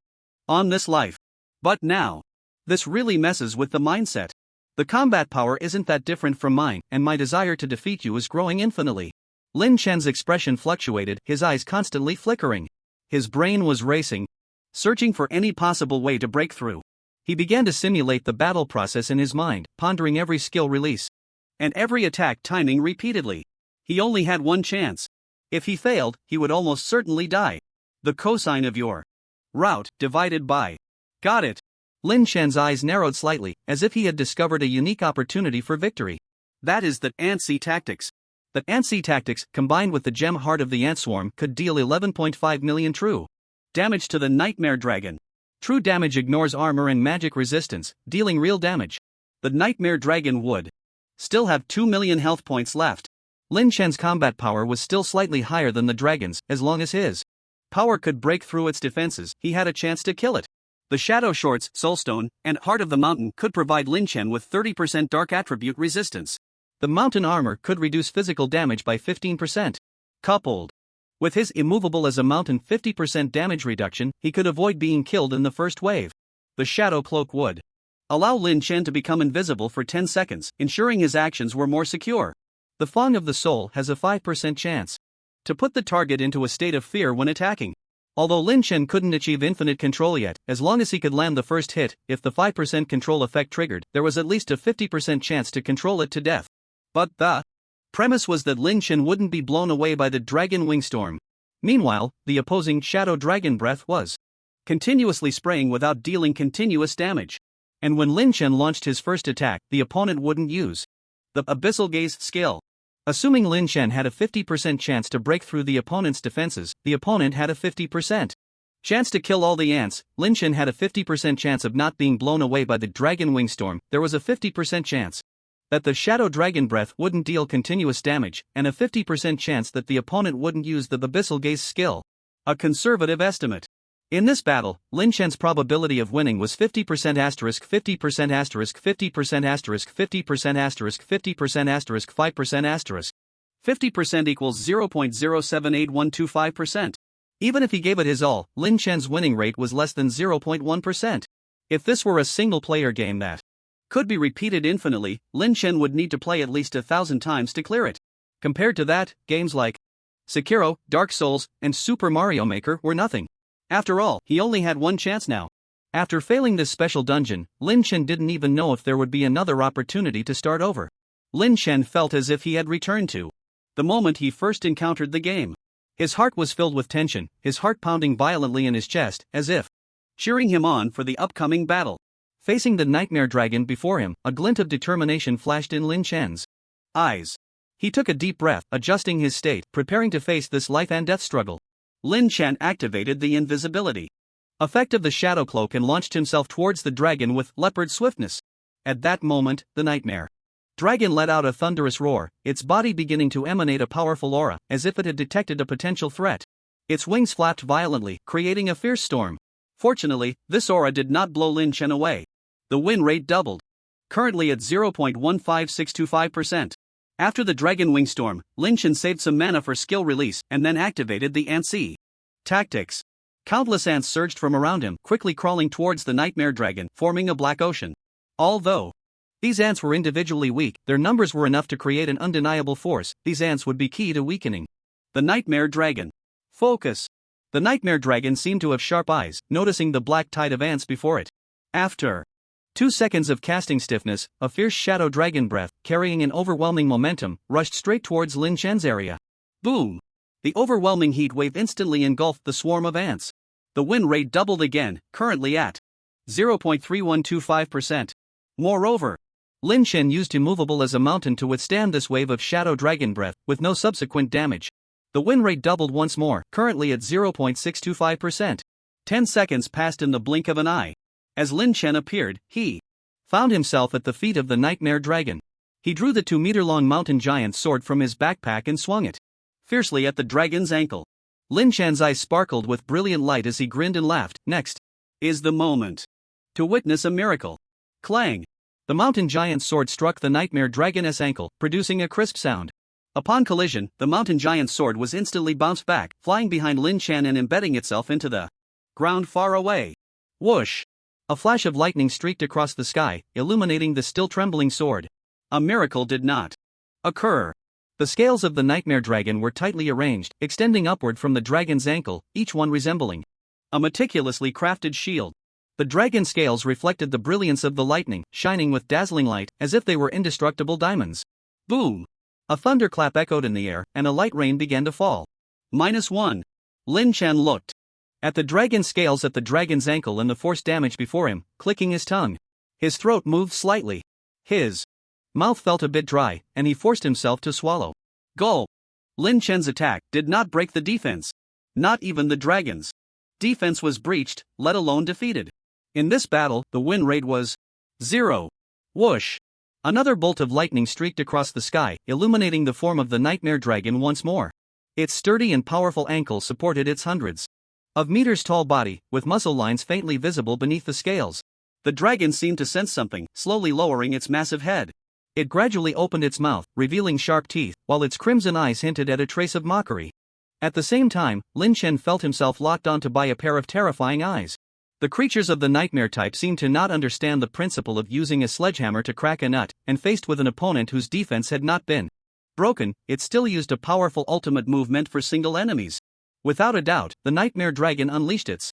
on this life. But now, this really messes with the mindset. The combat power isn't that different from mine, and my desire to defeat you is growing infinitely. Lin Shen's expression fluctuated, his eyes constantly flickering. His brain was racing, searching for any possible way to break through. He began to simulate the battle process in his mind, pondering every skill release and every attack timing repeatedly. He only had one chance. If he failed, he would almost certainly die. The cosine of your route divided by. Got it. Lin Shen's eyes narrowed slightly, as if he had discovered a unique opportunity for victory. That is the Ant-Sea Tactics. The Ant-Sea Tactics, combined with the Gem Heart of the Ant Swarm, could deal 11.5 million true damage to the Nightmare Dragon. True damage ignores armor and magic resistance, dealing real damage. The Nightmare Dragon would still have 2 million health points left. Lin Chen's combat power was still slightly higher than the dragon's. As long as his power could break through its defenses, he had a chance to kill it. The Shadow Shorts, Soulstone, and Heart of the Mountain could provide Lin Chen with 30% dark attribute resistance. The mountain armor could reduce physical damage by 15%. Coupled with his immovable as a mountain 50% damage reduction, he could avoid being killed in the first wave. The Shadow Cloak would allow Lin Chen to become invisible for 10 seconds, ensuring his actions were more secure. The Fang of the Soul has a 5% chance to put the target into a state of fear when attacking. Although Lin Chen couldn't achieve infinite control yet, as long as he could land the first hit, if the 5% control effect triggered, there was at least a 50% chance to control it to death. But the premise was that Lin Chen wouldn't be blown away by the Dragon Wing Storm. Meanwhile, the opposing Shadow Dragon Breath was continuously spraying without dealing continuous damage. And when Lin Chen launched his first attack, the opponent wouldn't use the Abyssal Gaze skill. Assuming Lin Chen had a 50% chance to break through the opponent's defenses, the opponent had a 50% chance to kill all the ants. Lin Chen had a 50% chance of not being blown away by the Dragon Wing Storm. There was a 50% chance that the Shadow Dragon Breath wouldn't deal continuous damage, and a 50% chance that the opponent wouldn't use the Abyssal Gaze skill. A conservative estimate. In this battle, Lin Chen's probability of winning was 50% *, 50% *, 50% *, 50% *, 50% *, 5% *. 50% equals 0.078125%. Even if he gave it his all, Lin Chen's winning rate was less than 0.1%. If this were a single-player game that could be repeated infinitely, Lin Chen would need to play at least 1,000 times to clear it. Compared to that, games like Sekiro, Dark Souls, and Super Mario Maker were nothing. After all, he only had one chance now. After failing this special dungeon, Lin Chen didn't even know if there would be another opportunity to start over. Lin Chen felt as if he had returned to the moment he first encountered the game. His heart was filled with tension, his heart pounding violently in his chest, as if cheering him on for the upcoming battle. Facing the Nightmare Dragon before him, a glint of determination flashed in Lin Chen's eyes. He took a deep breath, adjusting his state, preparing to face this life and death struggle. Lin Chen activated the invisibility effect of the Shadow Cloak and launched himself towards the dragon with leopard swiftness. At that moment, the Nightmare Dragon let out a thunderous roar, its body beginning to emanate a powerful aura, as if it had detected a potential threat. Its wings flapped violently, creating a fierce storm. Fortunately, this aura did not blow Lin Chen away. The win rate doubled, currently at 0.15625%. After the Dragon Wing Storm, Lin Chen saved some mana for skill release and then activated the Ant-Sea tactics. Countless ants surged from around him, quickly crawling towards the Nightmare Dragon, forming a black ocean. Although these ants were individually weak, their numbers were enough to create an undeniable force. These ants would be key to weakening the Nightmare Dragon. Focus. The Nightmare Dragon seemed to have sharp eyes, noticing the black tide of ants before it. After 2 seconds of casting stiffness, a fierce Shadow Dragon Breath, carrying an overwhelming momentum, rushed straight towards Lin Chen's area. Boom! The overwhelming heat wave instantly engulfed the swarm of ants. The win rate doubled again, currently at 0.3125%. Moreover, Lin Chen used immovable as a mountain to withstand this wave of Shadow Dragon Breath, with no subsequent damage. The win rate doubled once more, currently at 0.625%. 10 seconds passed in the blink of an eye. As Lin Chen appeared, he found himself at the feet of the Nightmare Dragon. He drew the 2-meter-long mountain giant sword from his backpack and swung it fiercely at the dragon's ankle. Lin Chen's eyes sparkled with brilliant light as he grinned and laughed. Next is the moment to witness a miracle. Clang! The mountain giant's sword struck the Nightmare Dragon's ankle, producing a crisp sound. Upon collision, the mountain giant's sword was instantly bounced back, flying behind Lin Chen and embedding itself into the ground far away. Whoosh! A flash of lightning streaked across the sky, illuminating the still trembling sword. A miracle did not occur. The scales of the Nightmare Dragon were tightly arranged, extending upward from the dragon's ankle, each one resembling a meticulously crafted shield. The dragon scales reflected the brilliance of the lightning, shining with dazzling light, as if they were indestructible diamonds. Boom! A thunderclap echoed in the air, and a light rain began to fall. -1. Lin Chen looked at the dragon scales at the dragon's ankle and the force damage before him, clicking his tongue. His throat moved slightly. His mouth felt a bit dry, and he forced himself to swallow. Gulp! Lin Chen's attack did not break the defense. Not even the dragon's defense was breached, let alone defeated. In this battle, the win rate was 0. Whoosh! Another bolt of lightning streaked across the sky, illuminating the form of the nightmare dragon once more. Its sturdy and powerful ankles supported its hundreds of meters tall body, with muscle lines faintly visible beneath the scales. The dragon seemed to sense something, slowly lowering its massive head. It gradually opened its mouth, revealing sharp teeth, while its crimson eyes hinted at a trace of mockery. At the same time, Lin Chen felt himself locked onto by a pair of terrifying eyes. The creatures of the nightmare type seemed to not understand the principle of using a sledgehammer to crack a nut, and faced with an opponent whose defense had not been broken, it still used a powerful ultimate move meant for single enemies. Without a doubt, the nightmare dragon unleashed its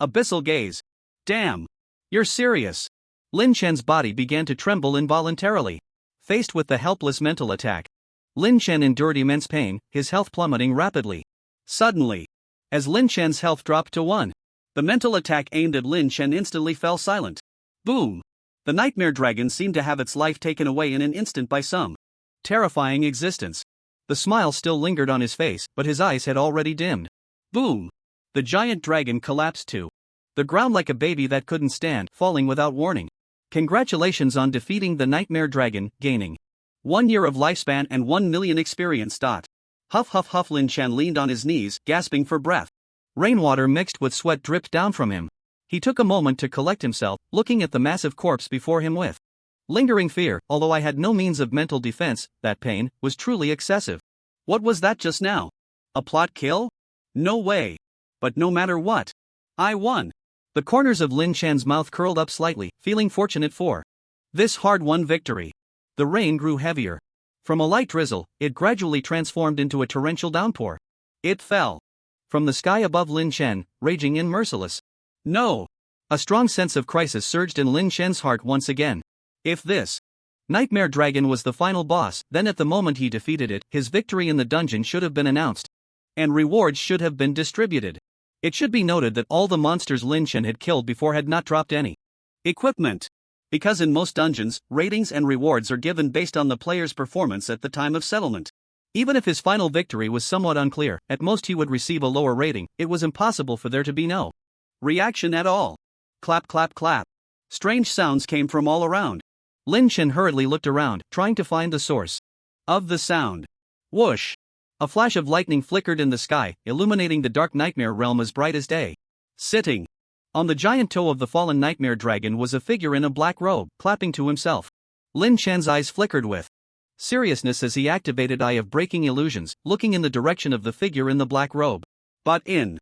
abyssal gaze. Damn! You're serious? Lin Chen's body began to tremble involuntarily. Faced with the helpless mental attack, Lin Chen endured immense pain, his health plummeting rapidly. Suddenly, as Lin Chen's health dropped to 1, the mental attack aimed at Lin Chen instantly fell silent. Boom! The nightmare dragon seemed to have its life taken away in an instant by some terrifying existence. The smile still lingered on his face, but his eyes had already dimmed. Boom! The giant dragon collapsed to the ground like a baby that couldn't stand, falling without warning. Congratulations on defeating the nightmare dragon, gaining 1 year of lifespan and 1 million experience. Huff huff huff. Lin Chen leaned on his knees, gasping for breath. Rainwater mixed with sweat dripped down from him. He took a moment to collect himself, looking at the massive corpse before him with lingering fear. Although I had no means of mental defense, that pain was truly excessive. What was that just now? A plot kill? No way. But no matter what, I won. The corners of Lin Chen's mouth curled up slightly, feeling fortunate for this hard-won victory. The rain grew heavier. From a light drizzle, it gradually transformed into a torrential downpour. It fell from the sky above Lin Chen, raging in merciless. No! A strong sense of crisis surged in Lin Chen's heart once again. If this nightmare dragon was the final boss, then at the moment he defeated it, his victory in the dungeon should have been announced, and rewards should have been distributed. It should be noted that all the monsters Lin Chen had killed before had not dropped any equipment. Because in most dungeons, ratings and rewards are given based on the player's performance at the time of settlement. Even if his final victory was somewhat unclear, at most he would receive a lower rating. It was impossible for there to be no reaction at all. Clap clap clap. Strange sounds came from all around. Lin Chen hurriedly looked around, trying to find the source of the sound. Whoosh! A flash of lightning flickered in the sky, illuminating the dark nightmare realm as bright as day. Sitting on the giant toe of the fallen nightmare dragon was a figure in a black robe, clapping to himself. Lin Chen's eyes flickered with seriousness as he activated Eye of Breaking Illusions, looking in the direction of the figure in the black robe. But in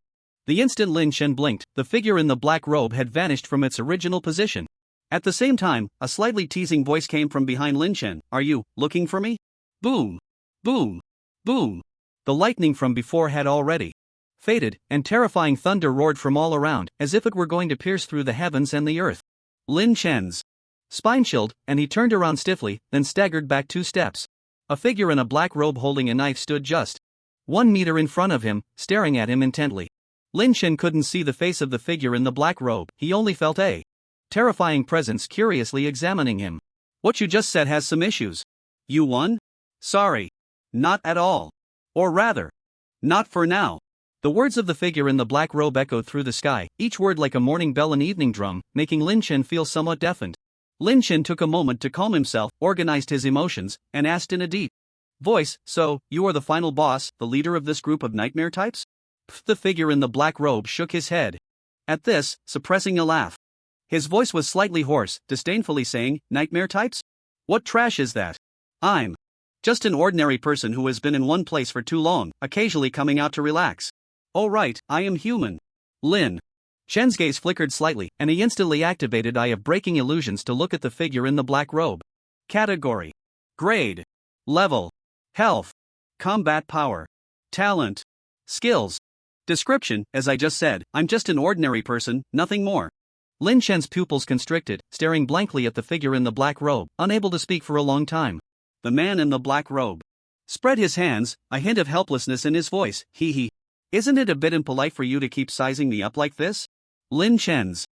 the instant Lin Chen blinked, the figure in the black robe had vanished from its original position. At the same time, a slightly teasing voice came from behind Lin Chen. Are you looking for me? Boom! Boom! Boom! The lightning from before had already faded, and terrifying thunder roared from all around, as if it were going to pierce through the heavens and the earth. Lin Chen's spine chilled, and he turned around stiffly, then staggered back 2 steps. A figure in a black robe holding a knife stood just 1 meter in front of him, staring at him intently. Lin Chen couldn't see the face of the figure in the black robe, he only felt a terrifying presence curiously examining him. What you just said has some issues. You won? Sorry. Not at all. Or rather, not for now. The words of the figure in the black robe echoed through the sky, each word like a morning bell and evening drum, making Lin Chen feel somewhat deafened. Lin Chen took a moment to calm himself, organized his emotions, and asked in a deep voice, so, you are the final boss, the leader of this group of nightmare types? The figure in the black robe shook his head. At this, suppressing a laugh. His voice was slightly hoarse, disdainfully saying, nightmare types? What trash is that? I'm just an ordinary person who has been in one place for too long, occasionally coming out to relax. Oh right, I am human. Lin Chen's gaze flickered slightly, and he instantly activated Eye of Breaking Illusions to look at the figure in the black robe. Category: Grade, Level, Health, Combat Power, Talent, Skills. Description: as I just said, I'm just an ordinary person, nothing more. Lin Chen's pupils constricted, staring blankly at the figure in the black robe, unable to speak for a long time. The man in the black robe spread his hands, a hint of helplessness in his voice. Hee. Isn't it a bit impolite for you to keep sizing me up like this? Lin Chen's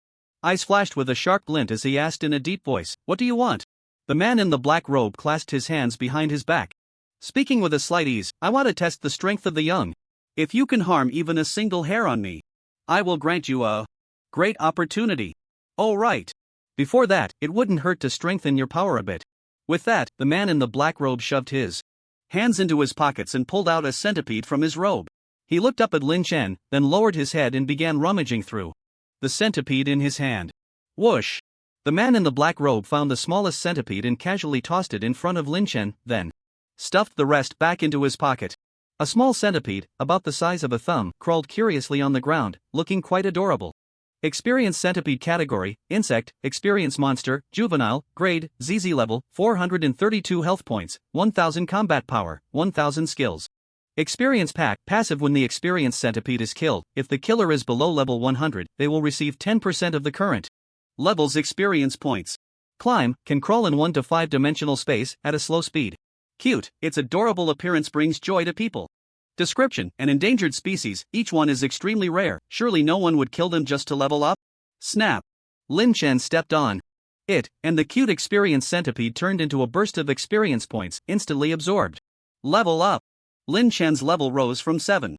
eyes flashed with a sharp glint as he asked in a deep voice, what do you want? The man in the black robe clasped his hands behind his back. Speaking with a slight ease, I want to test the strength of the young. If you can harm even a single hair on me, I will grant you a great opportunity. Oh right. Before that, it wouldn't hurt to strengthen your power a bit. With that, the man in the black robe shoved his hands into his pockets and pulled out a centipede from his robe. He looked up at Lin Chen, then lowered his head and began rummaging through the centipede in his hand. Whoosh! The man in the black robe found the smallest centipede and casually tossed it in front of Lin Chen, then stuffed the rest back into his pocket. A small centipede, about the size of a thumb, crawled curiously on the ground, looking quite adorable. Experience centipede category, insect, experience monster, juvenile, grade, ZZ level, 432 health points, 1000 combat power, 1000 skills. Experience pack, passive when the experienced centipede is killed. If the killer is below level 100, they will receive 10% of the current level's experience points. Climb, can crawl in 1 to 5 dimensional space, at a slow speed. Cute, its adorable appearance brings joy to people. Description, an endangered species, each one is extremely rare, surely no one would kill them just to level up? Snap! Lin Chen stepped on it, and the cute experienced centipede turned into a burst of experience points, instantly absorbed. Level up! Lin Chen's level rose from 7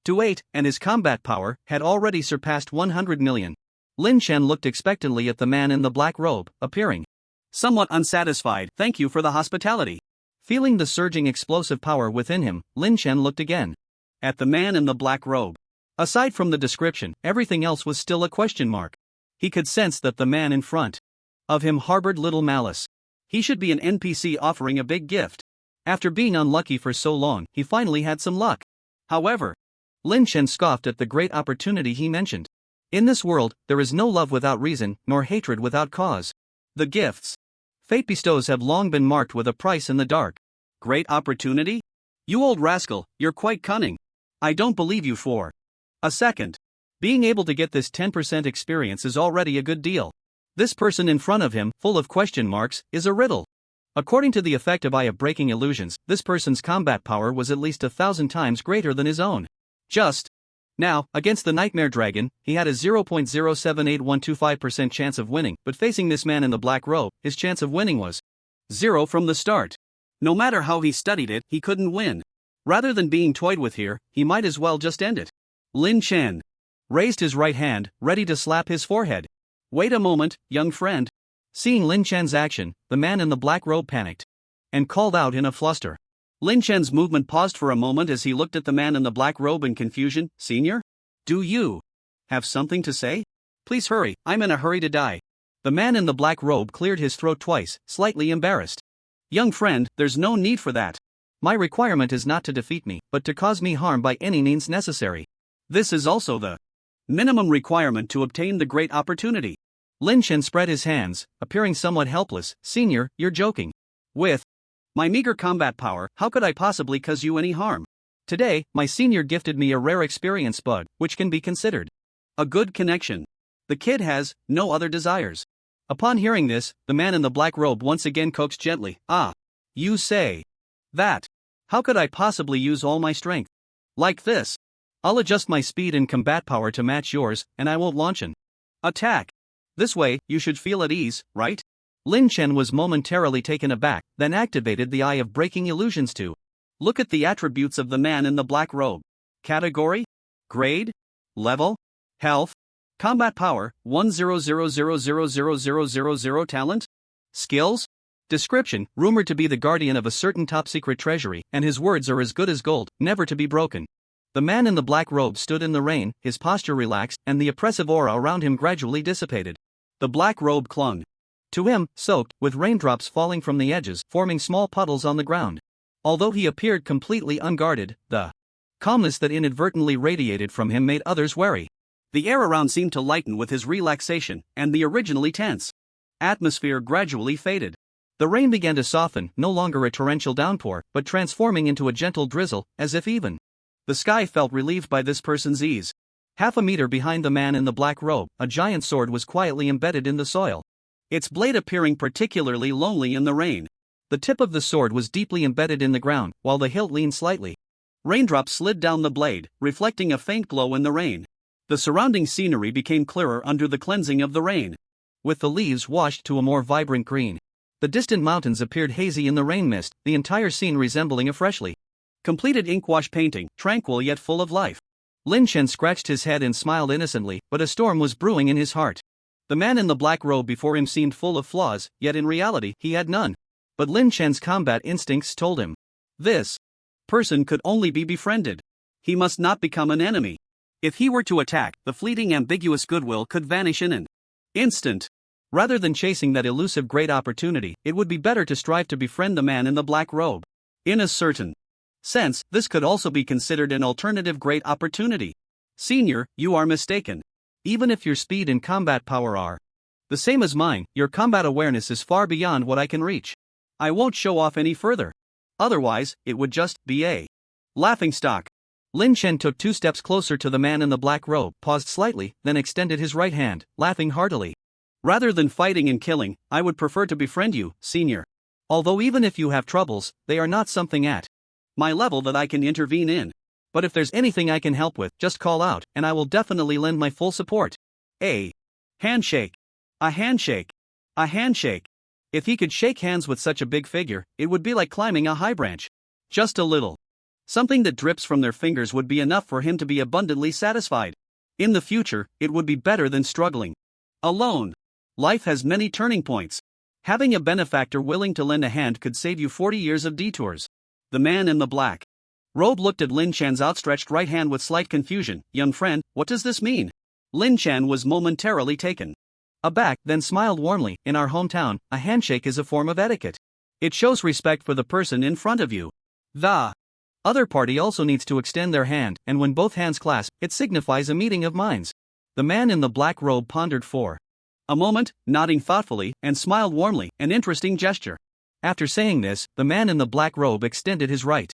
to 8, and his combat power had already surpassed 100 million. Lin Chen looked expectantly at the man in the black robe, appearing somewhat unsatisfied. Thank you for the hospitality. Feeling the surging explosive power within him, Lin Chen looked again at the man in the black robe. Aside from the description, everything else was still a question mark. He could sense that the man in front of him harbored little malice. He should be an NPC offering a big gift. After being unlucky for so long, he finally had some luck. However, Lin Chen scoffed at the great opportunity he mentioned. In this world, there is no love without reason, nor hatred without cause. The gifts fate bestows have long been marked with a price in the dark. Great opportunity? You old rascal, you're quite cunning. I don't believe you for a second. Being able to get this 10% experience is already a good deal. This person in front of him, full of question marks, is a riddle. According to the effect of Eye of Breaking Illusions, this person's combat power was at least 1,000 times greater than his own. Just now, against the Nightmare Dragon, he had a 0.078125% chance of winning, but facing this man in the black robe, his chance of winning was 0 from the start. No matter how he studied it, he couldn't win. Rather than being toyed with here, he might as well just end it. Lin Chen raised his right hand, ready to slap his forehead. Wait a moment, young friend. Seeing Lin Chen's action, the man in the black robe panicked and called out in a fluster. Lin Chen's movement paused for a moment as he looked at the man in the black robe in confusion. Senior? Do you have something to say? Please hurry, I'm in a hurry to die. The man in the black robe cleared his throat twice, slightly embarrassed. Young friend, there's no need for that. My requirement is not to defeat me, but to cause me harm by any means necessary. This is also the minimum requirement to obtain the great opportunity. Lin Chen spread his hands, appearing somewhat helpless. Senior, you're joking. With my meager combat power, how could I possibly cause you any harm? Today, my senior gifted me a rare experience bud, which can be considered a good connection. The kid has no other desires. Upon hearing this, the man in the black robe once again coaxed gently. Ah, you say that. How could I possibly use all my strength? Like this. I'll adjust my speed and combat power to match yours, and I won't launch an attack. This way, you should feel at ease, right? Lin Chen was momentarily taken aback, then activated the Eye of Breaking Illusions to look at the attributes of the man in the black robe. Category? Grade? Level? Health? Combat power, 100000000. Talent? Skills? Description, rumored to be the guardian of a certain top-secret treasury, and his words are as good as gold, never to be broken. The man in the black robe stood in the rain, his posture relaxed, and the oppressive aura around him gradually dissipated. The black robe clung to him, soaked, with raindrops falling from the edges, forming small puddles on the ground. Although he appeared completely unguarded, the calmness that inadvertently radiated from him made others wary. The air around seemed to lighten with his relaxation, and the originally tense atmosphere gradually faded. The rain began to soften, no longer a torrential downpour, but transforming into a gentle drizzle, as if even the sky felt relieved by this person's ease. Half a meter behind the man in the black robe, a giant sword was quietly embedded in the soil, its blade appearing particularly lonely in the rain. The tip of the sword was deeply embedded in the ground, while the hilt leaned slightly. Raindrops slid down the blade, reflecting a faint glow in the rain. The surrounding scenery became clearer under the cleansing of the rain, with the leaves washed to a more vibrant green. The distant mountains appeared hazy in the rain mist, the entire scene resembling a freshly completed inkwash painting, tranquil yet full of life. Lin Chen scratched his head and smiled innocently, but a storm was brewing in his heart. The man in the black robe before him seemed full of flaws, yet in reality, he had none. But Lin Chen's combat instincts told him, this person could only be befriended. He must not become an enemy. If he were to attack, the fleeting ambiguous goodwill could vanish in an instant. Rather than chasing that elusive great opportunity, it would be better to strive to befriend the man in the black robe. In a certain sense, this could also be considered an alternative great opportunity. Senior, you are mistaken. Even if your speed and combat power are the same as mine, your combat awareness is far beyond what I can reach. I won't show off any further. Otherwise, it would just be a laughingstock. Lin Chen took 2 steps closer to the man in the black robe, paused slightly, then extended his right hand, laughing heartily. Rather than fighting and killing, I would prefer to befriend you, senior. Although even if you have troubles, they are not something at my level that I can intervene in. But if there's anything I can help with, just call out, and I will definitely lend my full support. A handshake. A handshake. A handshake. If he could shake hands with such a big figure, it would be like climbing a high branch. Just a little something that drips from their fingers would be enough for him to be abundantly satisfied. In the future, it would be better than struggling alone. Life has many turning points. Having a benefactor willing to lend a hand could save you 40 years of detours. The man in the black robe looked at Lin Chan's outstretched right hand with slight confusion. Young friend, what does this mean? Lin Chan was momentarily taken aback, then smiled warmly. In our hometown, a handshake is a form of etiquette. It shows respect for the person in front of you. The other party also needs to extend their hand, and when both hands clasp, it signifies a meeting of minds. The man in the black robe pondered for a moment, nodding thoughtfully, and smiled warmly, an interesting gesture. After saying this, the man in the black robe extended his right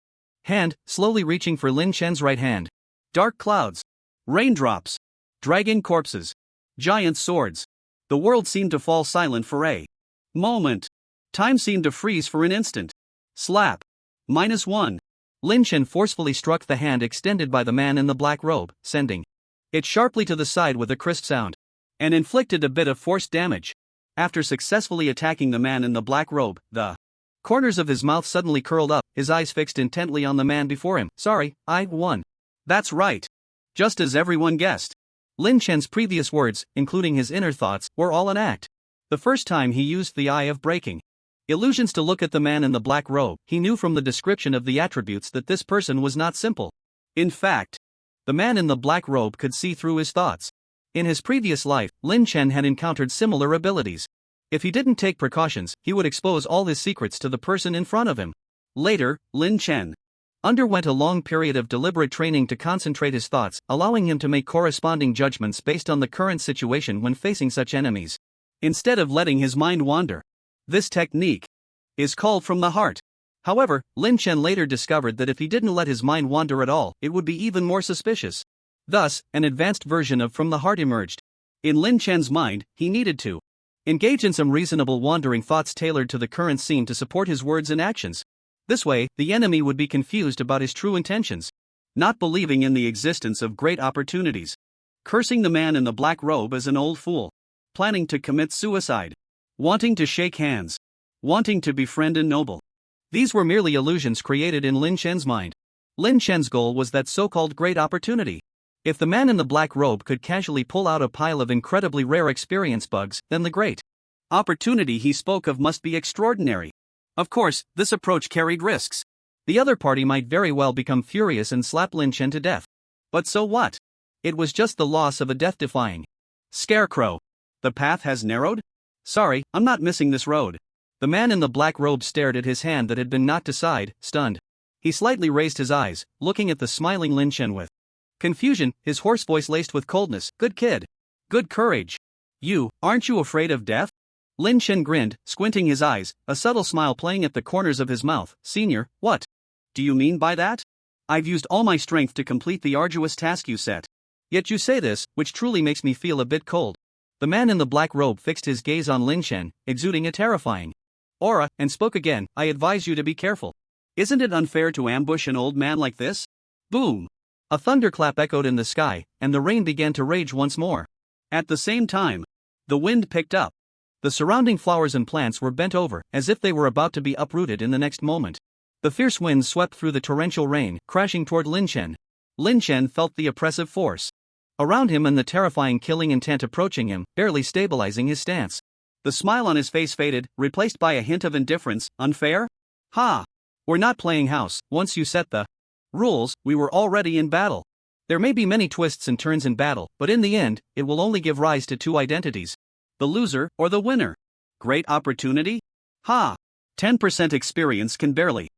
hand, slowly reaching for Lin Chen's right hand. Dark clouds, raindrops, dragon corpses, giant swords. The world seemed to fall silent for a moment. Time seemed to freeze for an instant. Slap. -1. Lin Chen forcefully struck the hand extended by the man in the black robe, sending it sharply to the side with a crisp sound, and inflicted a bit of forced damage. After successfully attacking the man in the black robe, the corners of his mouth suddenly curled up, his eyes fixed intently on the man before him. Sorry, I won. That's right. Just as everyone guessed. Lin Chen's previous words, including his inner thoughts, were all an act. The first time he used the eye of breaking illusions to look at the man in the black robe, he knew from the description of the attributes that this person was not simple. In fact, the man in the black robe could see through his thoughts. In his previous life, Lin Chen had encountered similar abilities. If he didn't take precautions, he would expose all his secrets to the person in front of him. Later, Lin Chen underwent a long period of deliberate training to concentrate his thoughts, allowing him to make corresponding judgments based on the current situation when facing such enemies, instead of letting his mind wander. This technique is called from the heart. However, Lin Chen later discovered that if he didn't let his mind wander at all, it would be even more suspicious. Thus, an advanced version of from the heart emerged. In Lin Chen's mind, he needed to engage in some reasonable wandering thoughts tailored to the current scene to support his words and actions. This way, the enemy would be confused about his true intentions, not believing in the existence of great opportunities, cursing the man in the black robe as an old fool, planning to commit suicide, wanting to shake hands, wanting to befriend a noble. These were merely illusions created in Lin Chen's mind. Lin Chen's goal was that so-called great opportunity. If the man in the black robe could casually pull out a pile of incredibly rare experience bugs, then the great opportunity he spoke of must be extraordinary. Of course, this approach carried risks. The other party might very well become furious and slap Lin Chen to death. But so what? It was just the loss of a death-defying scarecrow. The path has narrowed? Sorry, I'm not missing this road. The man in the black robe stared at his hand that had been knocked aside, stunned. He slightly raised his eyes, looking at the smiling Lin Chen with confusion, his hoarse voice laced with coldness. Good kid. Good courage. Aren't you afraid of death? Lin Chen grinned, squinting his eyes, a subtle smile playing at the corners of his mouth. Senior, what do you mean by that? I've used all my strength to complete the arduous task you set. Yet you say this, which truly makes me feel a bit cold. The man in the black robe fixed his gaze on Lin Chen, exuding a terrifying aura, and spoke again. I advise you to be careful. Isn't it unfair to ambush an old man like this? Boom! A thunderclap echoed in the sky, and the rain began to rage once more. At the same time, the wind picked up. The surrounding flowers and plants were bent over, as if they were about to be uprooted in the next moment. The fierce winds swept through the torrential rain, crashing toward Lin Chen. Lin Chen felt the oppressive force around him and the terrifying killing intent approaching him, barely stabilizing his stance. The smile on his face faded, replaced by a hint of indifference. Unfair? Ha! We're not playing house. Once you set the rules, we were already in battle. There may be many twists and turns in battle, but in the end, it will only give rise to two identities: the loser or the winner. Great opportunity? Ha! 10% experience can barely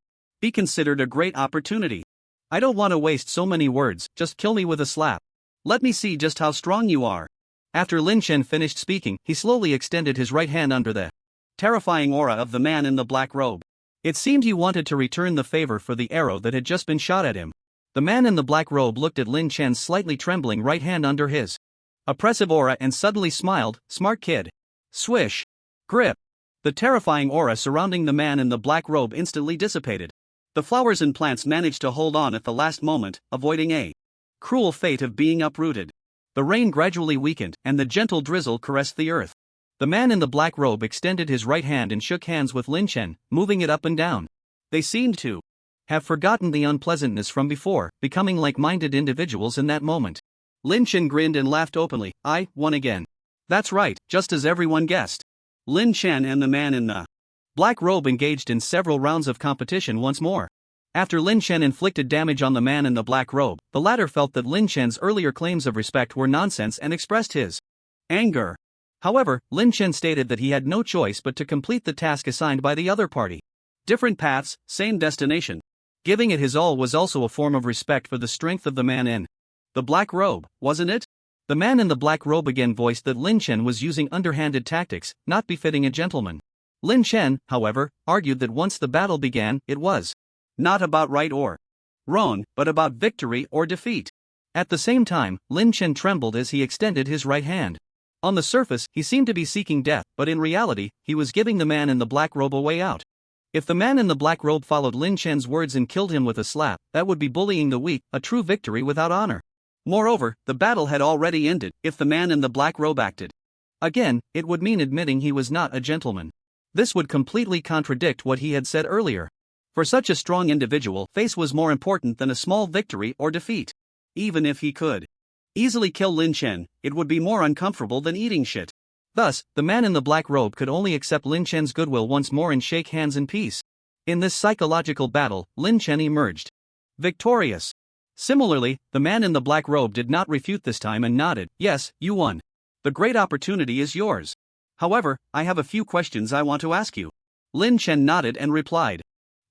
be considered a great opportunity. I don't want to waste so many words, just kill me with a slap. Let me see just how strong you are. After Lin Chen finished speaking, he slowly extended his right hand under the terrifying aura of the man in the black robe. It seemed he wanted to return the favor for the arrow that had just been shot at him. The man in the black robe looked at Lin Chen's slightly trembling right hand under his oppressive aura and suddenly smiled. Smart kid. Swish. Grip. The terrifying aura surrounding the man in the black robe instantly dissipated. The flowers and plants managed to hold on at the last moment, avoiding a cruel fate of being uprooted. The rain gradually weakened, and the gentle drizzle caressed the earth. The man in the black robe extended his right hand and shook hands with Lin Chen, moving it up and down. They seemed to have forgotten the unpleasantness from before, becoming like-minded individuals in that moment. Lin Chen grinned and laughed openly. I won again. That's right, just as everyone guessed. Lin Chen and the man in the black robe engaged in several rounds of competition once more. After Lin Chen inflicted damage on the man in the black robe, the latter felt that Lin Chen's earlier claims of respect were nonsense and expressed his anger. However, Lin Chen stated that he had no choice but to complete the task assigned by the other party. Different paths, same destination. Giving it his all was also a form of respect for the strength of the man in the black robe, wasn't it? The man in the black robe again voiced that Lin Chen was using underhanded tactics, not befitting a gentleman. Lin Chen, however, argued that once the battle began, it was not about right or wrong, but about victory or defeat. At the same time, Lin Chen trembled as he extended his right hand. On the surface, he seemed to be seeking death, but in reality, he was giving the man in the black robe a way out. If the man in the black robe followed Lin Chen's words and killed him with a slap, that would be bullying the weak, a true victory without honor. Moreover, the battle had already ended. If the man in the black robe acted again, it would mean admitting he was not a gentleman. This would completely contradict what he had said earlier. For such a strong individual, face was more important than a small victory or defeat. Even if he could easily kill Lin Chen, it would be more uncomfortable than eating shit. Thus, the man in the black robe could only accept Lin Chen's goodwill once more and shake hands in peace. In this psychological battle, Lin Chen emerged victorious. Similarly, the man in the black robe did not refute this time and nodded. Yes, you won. The great opportunity is yours. However, I have a few questions I want to ask you. Lin Chen nodded and replied.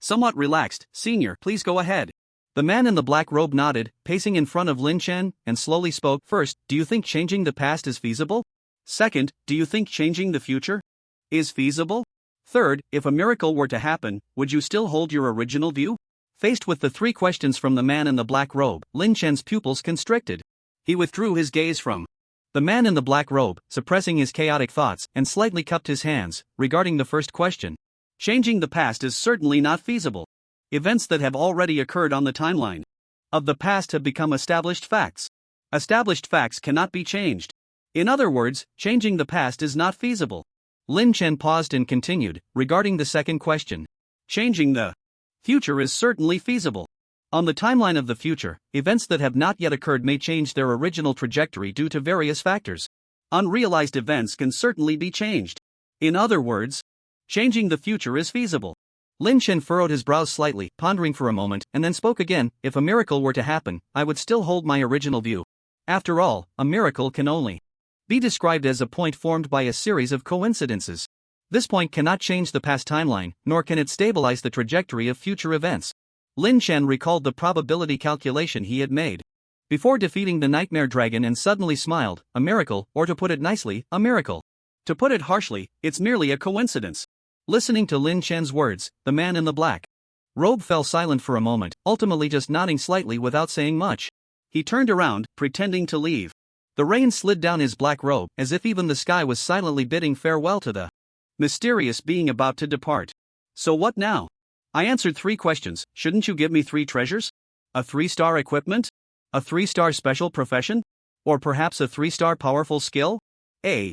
Somewhat relaxed, Senior, please go ahead. The man in the black robe nodded, pacing in front of Lin Chen, and slowly spoke. First, do you think changing the past is feasible? Second, do you think changing the future is feasible? Third, if a miracle were to happen, would you still hold your original view? Faced with the three questions from the man in the black robe, Lin Chen's pupils constricted. He withdrew his gaze from the man in the black robe, suppressing his chaotic thoughts, and slightly cupped his hands. Regarding the first question, changing the past is certainly not feasible. Events that have already occurred on the timeline of the past have become established facts. Established facts cannot be changed. In other words, changing the past is not feasible. Lin Chen paused and continued. Regarding the second question, changing the future is certainly feasible. On the timeline of the future, events that have not yet occurred may change their original trajectory due to various factors. Unrealized events can certainly be changed. In other words, changing the future is feasible. Lin Chen furrowed his brows slightly, pondering for a moment, and then spoke again. If a miracle were to happen, I would still hold my original view. After all, a miracle can only be described as a point formed by a series of coincidences. This point cannot change the past timeline, nor can it stabilize the trajectory of future events. Lin Chen recalled the probability calculation he had made before defeating the nightmare dragon and suddenly smiled. A miracle, or to put it nicely, a miracle. To put it harshly, it's merely a coincidence. Listening to Lin Chen's words, the man in the black robe fell silent for a moment, ultimately just nodding slightly without saying much. He turned around, pretending to leave. The rain slid down his black robe, as if even the sky was silently bidding farewell to the mysterious being about to depart. So what now? I answered 3 questions. Shouldn't you give me 3 treasures? A 3-star equipment? A 3-star special profession? Or perhaps a 3-star powerful skill? A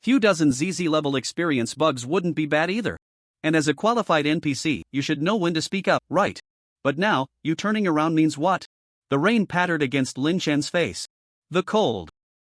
few dozen ZZ level experience bugs wouldn't be bad either. And as a qualified NPC, you should know when to speak up, right? But now, you turning around means what? The rain pattered against Lin Chen's face. The cold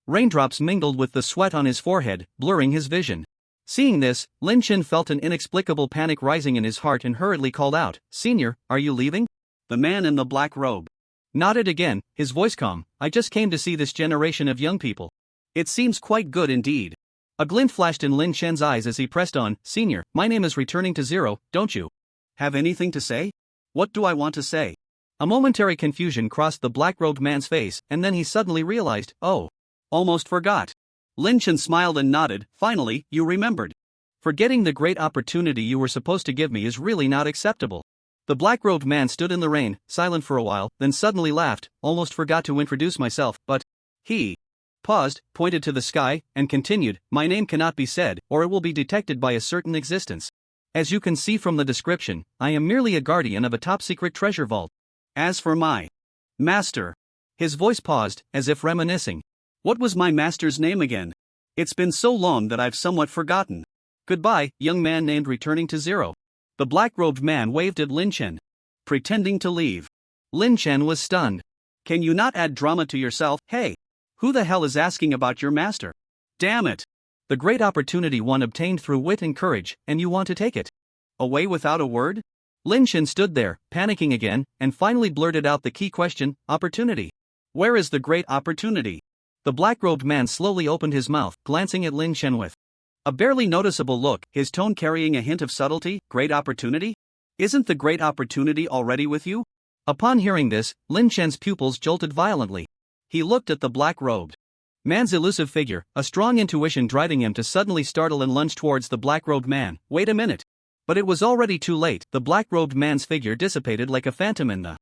raindrops mingled with the sweat on his forehead, blurring his vision. Seeing this, Lin Chen felt an inexplicable panic rising in his heart and hurriedly called out, "Senior, are you leaving?" The man in the black robe nodded again, his voice calm. "I just came to see this generation of young people. It seems quite good indeed." A glint flashed in Lin Chen's eyes as he pressed on, "Senior, my name is returning to zero, don't you have anything to say?" "What do I want to say?" A momentary confusion crossed the black-robed man's face, and then he suddenly realized, "Oh, almost forgot." Lin Chen smiled and nodded. "Finally, you remembered. Forgetting the great opportunity you were supposed to give me is really not acceptable." The black-robed man stood in the rain, silent for a while, then suddenly laughed. "Almost forgot to introduce myself, but..." He paused, pointed to the sky, and continued, "My name cannot be said, or it will be detected by a certain existence. As you can see from the description, I am merely a guardian of a top-secret treasure vault. As for my master..." His voice paused, as if reminiscing. "What was my master's name again? It's been so long that I've somewhat forgotten." "Goodbye, young man named Returning to Zero." The black-robed man waved at Lin Chen, pretending to leave. Lin Chen was stunned. "Can you not add drama to yourself? Hey, who the hell is asking about your master? Damn it! The great opportunity one obtained through wit and courage, and you want to take it away without a word?" Lin Chen stood there, panicking again, and finally blurted out the key question, "Opportunity? Where is the great opportunity?" The black-robed man slowly opened his mouth, glancing at Lin Chen with a barely noticeable look, his tone carrying a hint of subtlety. "Great opportunity? Isn't the great opportunity already with you?" Upon hearing this, Lin Chen's pupils jolted violently. He looked at the black-robed man's elusive figure, a strong intuition driving him to suddenly startle and lunge towards the black-robed man. "Wait a minute." But it was already too late. The black-robed man's figure dissipated like a phantom in the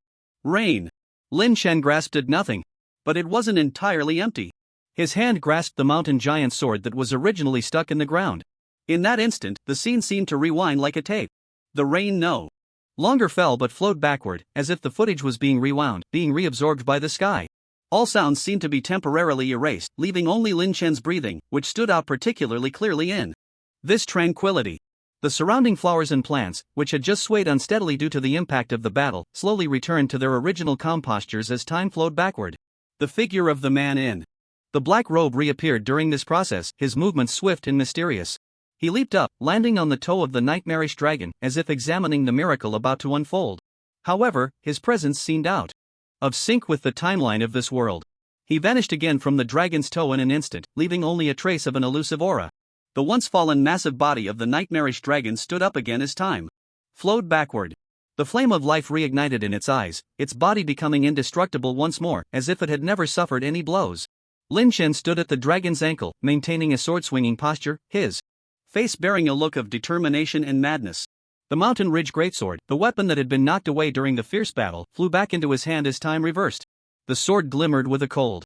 rain. Lin Chen grasped at nothing. But it wasn't entirely empty. His hand grasped the mountain giant's sword that was originally stuck in the ground. In that instant, the scene seemed to rewind like a tape. The rain no longer fell but flowed backward, as if the footage was being rewound, being reabsorbed by the sky. All sounds seemed to be temporarily erased, leaving only Lin Chen's breathing, which stood out particularly clearly in this tranquility. The surrounding flowers and plants, which had just swayed unsteadily due to the impact of the battle, slowly returned to their original calm postures as time flowed backward. The figure of the man in the black robe reappeared during this process, his movements swift and mysterious. He leaped up, landing on the toe of the nightmarish dragon, as if examining the miracle about to unfold. However, his presence seemed out of sync with the timeline of this world. He vanished again from the dragon's toe in an instant, leaving only a trace of an elusive aura. The once fallen massive body of the nightmarish dragon stood up again as time flowed backward. The flame of life reignited in its eyes, its body becoming indestructible once more, as if it had never suffered any blows. Lin Chen stood at the dragon's ankle, maintaining a sword-swinging posture, his face bearing a look of determination and madness. The Mountain Ridge greatsword, the weapon that had been knocked away during the fierce battle, flew back into his hand as time reversed. The sword glimmered with a cold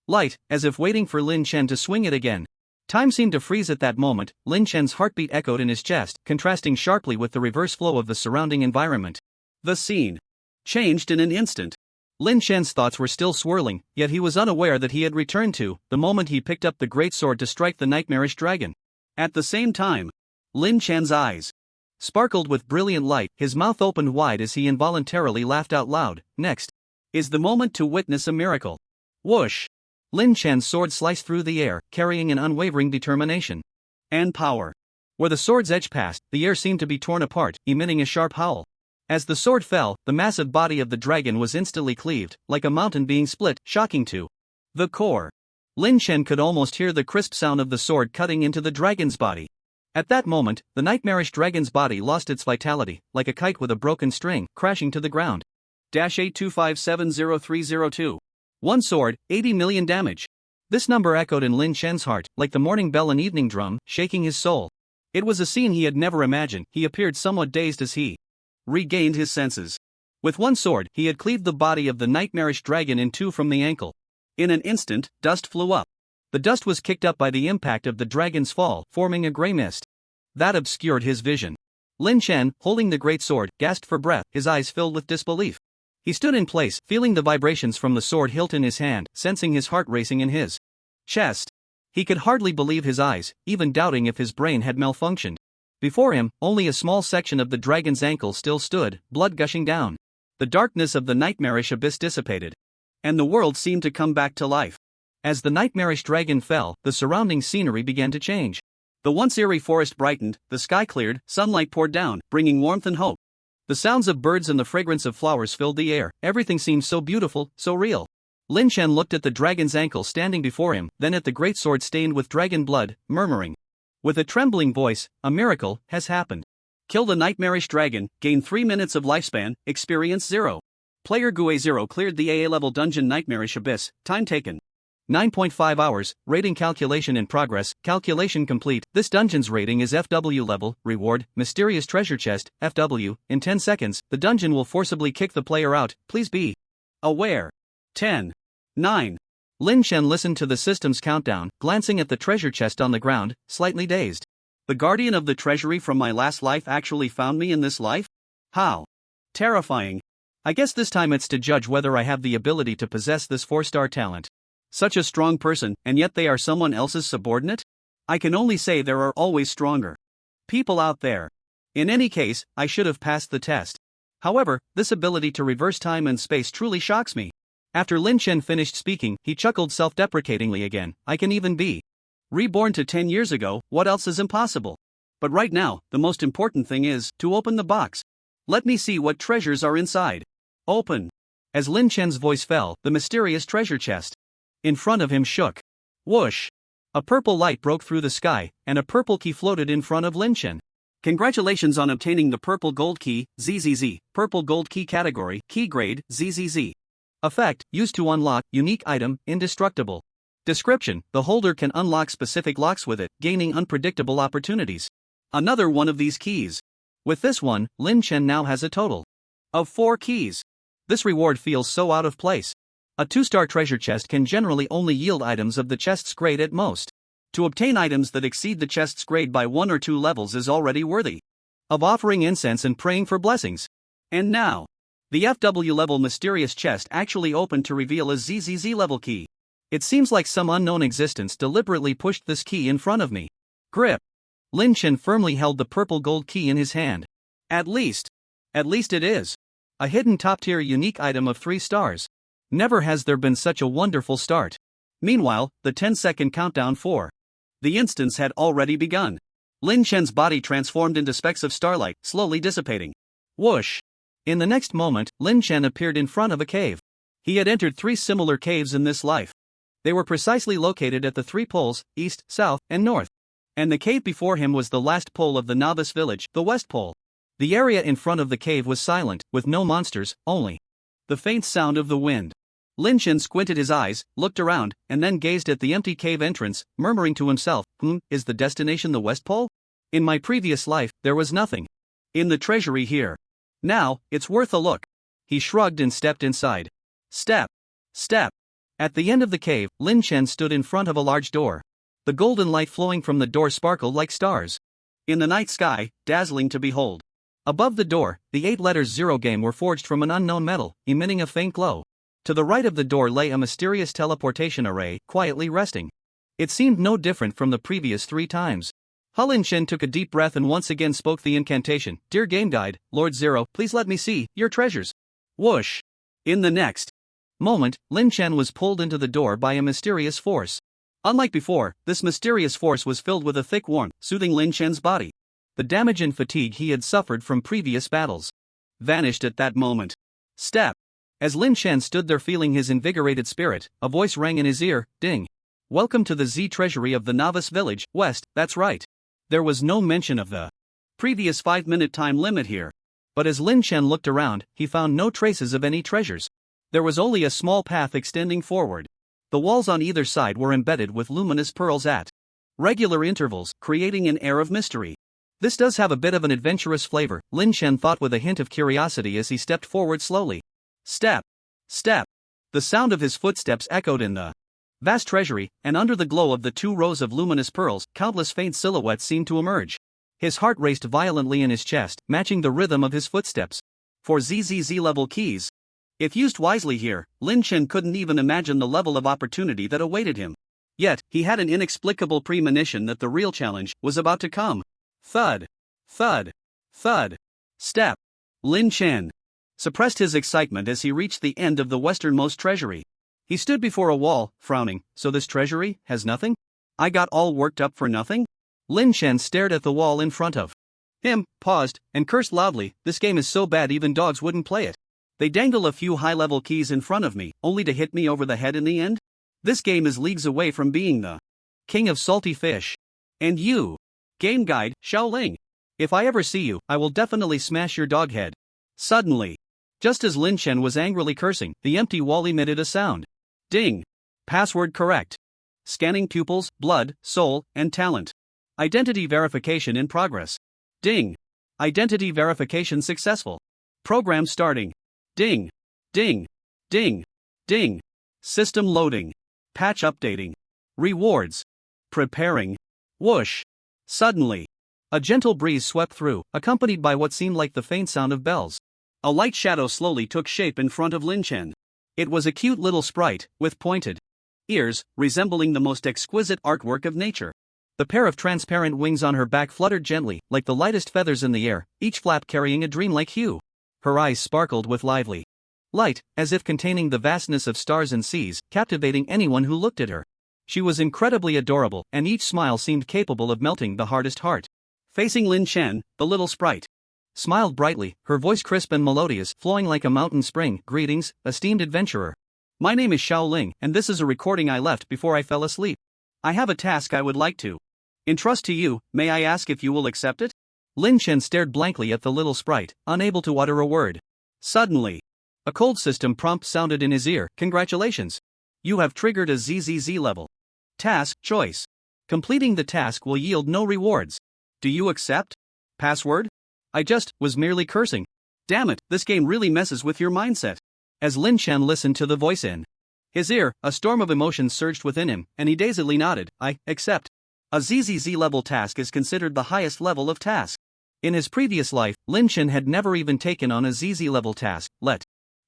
light, as if waiting for Lin Chen to swing it again. Time seemed to freeze at that moment. Lin Chen's heartbeat echoed in his chest, contrasting sharply with the reverse flow of the surrounding environment. The scene changed in an instant. Lin Chen's thoughts were still swirling, yet he was unaware that he had returned to the moment he picked up the great sword to strike the nightmarish dragon. At the same time, Lin Chen's eyes sparkled with brilliant light, his mouth opened wide as he involuntarily laughed out loud. Next is the moment to witness a miracle. Whoosh! Lin Chen's sword sliced through the air, carrying an unwavering determination and power. Where the sword's edge passed, the air seemed to be torn apart, emitting a sharp howl. As the sword fell, the massive body of the dragon was instantly cleaved, like a mountain being split, shocking to the core. Lin Chen could almost hear the crisp sound of the sword cutting into the dragon's body. At that moment, the nightmarish dragon's body lost its vitality, like a kite with a broken string, crashing to the ground. -82570302. One sword, 80 million damage. This number echoed in Lin Chen's heart, like the morning bell and evening drum, shaking his soul. It was a scene he had never imagined. He appeared somewhat dazed as he regained his senses. With one sword, he had cleaved the body of the nightmarish dragon in two from the ankle. In an instant, dust flew up. The dust was kicked up by the impact of the dragon's fall, forming a gray mist that obscured his vision. Lin Chen, holding the great sword, gasped for breath, his eyes filled with disbelief. He stood in place, feeling the vibrations from the sword hilt in his hand, sensing his heart racing in his chest. He could hardly believe his eyes, even doubting if his brain had malfunctioned. Before him, only a small section of the dragon's ankle still stood, blood gushing down. The darkness of the nightmarish abyss dissipated, and the world seemed to come back to life. As the nightmarish dragon fell, the surrounding scenery began to change. The once eerie forest brightened, the sky cleared, sunlight poured down, bringing warmth and hope. The sounds of birds and the fragrance of flowers filled the air. Everything seemed so beautiful, so real. Lin Chen looked at the dragon's ankle standing before him, then at the great sword stained with dragon blood, murmuring with a trembling voice, "A miracle has happened. Kill the nightmarish dragon, gain 3 minutes of lifespan, experience 0. Player GUE 0 cleared the AA level dungeon Nightmarish Abyss, time taken 9.5 hours, rating calculation in progress, calculation complete. This dungeon's rating is FW level, reward, mysterious treasure chest, FW, in 10 seconds, the dungeon will forcibly kick the player out, please be aware. 10. 9. Lin Chen listened to the system's countdown, glancing at the treasure chest on the ground, slightly dazed. The guardian of the treasury from my last life actually found me in this life? How terrifying. I guess this time it's to judge whether I have the ability to possess this 4-star talent. Such a strong person, and yet they are someone else's subordinate? I can only say there are always stronger people out there. In any case, I should have passed the test. However, this ability to reverse time and space truly shocks me. After Lin Chen finished speaking, he chuckled self-deprecatingly again. I can even be reborn to 10 years ago, what else is impossible? But right now, the most important thing is to open the box. Let me see what treasures are inside. Open. As Lin Chen's voice fell, the mysterious treasure chest in front of him shook. Whoosh! A purple light broke through the sky, and a purple key floated in front of Lin Chen. Congratulations on obtaining the purple gold key, ZZZ, purple gold key category, key grade, ZZZ. Effect, used to unlock, unique item, indestructible. Description, the holder can unlock specific locks with it, gaining unpredictable opportunities. Another one of these keys. With this one, Lin Chen now has a total of 4 keys. This reward feels so out of place. A 2-star treasure chest can generally only yield items of the chest's grade at most. To obtain items that exceed the chest's grade by 1 or 2 levels is already worthy of offering incense and praying for blessings. And now, the FW level mysterious chest actually opened to reveal a ZZZ level key. It seems like some unknown existence deliberately pushed this key in front of me. Grip. Lin Chen firmly held the purple gold key in his hand. At least it is a hidden top-tier unique item of 3 stars. Never has there been such a wonderful start. Meanwhile, the 10-second countdown for the instance had already begun. Lin Chen's body transformed into specks of starlight, slowly dissipating. Whoosh! In the next moment, Lin Chen appeared in front of a cave. He had entered 3 similar caves in this life. They were precisely located at the 3 poles, east, south, and north. And the cave before him was the last pole of the novice village, the west pole. The area in front of the cave was silent, with no monsters, only the faint sound of the wind. Lin Chen squinted his eyes, looked around, and then gazed at the empty cave entrance, murmuring to himself, is the destination the west pole? In my previous life, there was nothing in the treasury here. Now, it's worth a look. He shrugged and stepped inside. Step. Step. At the end of the cave, Lin Chen stood in front of a large door. The golden light flowing from the door sparkled like stars in the night sky, dazzling to behold. Above the door, the 8 letters 0 game were forged from an unknown metal, emitting a faint glow. To the right of the door lay a mysterious teleportation array, quietly resting. It seemed no different from the previous 3 times. Lin Chen took a deep breath and once again spoke the incantation. Dear Game Guide, Lord Zero, please let me see your treasures. Whoosh! In the next moment, Lin Chen was pulled into the door by a mysterious force. Unlike before, this mysterious force was filled with a thick warmth, soothing Lin Chen's body. The damage and fatigue he had suffered from previous battles vanished at that moment. Step. As Lin Chen stood there feeling his invigorated spirit, a voice rang in his ear, ding. Welcome to the Z Treasury of the Novice Village, West, that's right. There was no mention of the previous 5-minute time limit here. But as Lin Chen looked around, he found no traces of any treasures. There was only a small path extending forward. The walls on either side were embedded with luminous pearls at regular intervals, creating an air of mystery. This does have a bit of an adventurous flavor, Lin Chen thought with a hint of curiosity as he stepped forward slowly. Step. Step. The sound of his footsteps echoed in the vast treasury, and under the glow of the 2 rows of luminous pearls, countless faint silhouettes seemed to emerge. His heart raced violently in his chest, matching the rhythm of his footsteps. 4 ZZZ level keys. If used wisely here, Lin Chen couldn't even imagine the level of opportunity that awaited him. Yet, he had an inexplicable premonition that the real challenge was about to come. Thud. Thud. Thud. Step. Lin Chen suppressed his excitement as he reached the end of the westernmost treasury. He stood before a wall, frowning. So this treasury has nothing? I got all worked up for nothing? Lin Chen stared at the wall in front of him, paused, and cursed loudly. This game is so bad even dogs wouldn't play it. They dangle a few high-level keys in front of me, only to hit me over the head in the end? This game is leagues away from being the king of salty fish. And you, game guide, Xiaoling. If I ever see you, I will definitely smash your dog head. Suddenly, just as Lin Chen was angrily cursing, the empty wall emitted a sound. Ding. Password correct. Scanning pupils, blood, soul, and talent. Identity verification in progress. Ding. Identity verification successful. Program starting. Ding. Ding. Ding. Ding. System loading. Patch updating. Rewards. Preparing. Whoosh. Suddenly, a gentle breeze swept through, accompanied by what seemed like the faint sound of bells. A light shadow slowly took shape in front of Lin Chen. It was a cute little sprite, with pointed ears, resembling the most exquisite artwork of nature. The pair of transparent wings on her back fluttered gently, like the lightest feathers in the air, each flap carrying a dreamlike hue. Her eyes sparkled with lively light, as if containing the vastness of stars and seas, captivating anyone who looked at her. She was incredibly adorable, and each smile seemed capable of melting the hardest heart. Facing Lin Chen, the little sprite smiled brightly, her voice crisp and melodious, flowing like a mountain spring. Greetings, esteemed adventurer. My name is Xiaoling, and this is a recording I left before I fell asleep. I have a task I would like to entrust to you. May I ask if you will accept it? Lin Chen stared blankly at the little sprite, unable to utter a word. Suddenly, a cold system prompt sounded in his ear. Congratulations. You have triggered a ZZZ level. Task choice. Completing the task will yield no rewards. Do you accept? Password? I just was merely cursing. Damn it, this game really messes with your mindset. As Lin Chen listened to the voice in his ear, a storm of emotions surged within him, and he dazedly nodded. I accept. A ZZZ level task is considered the highest level of task. In his previous life, Lin Chen had never even taken on a ZZ level task, let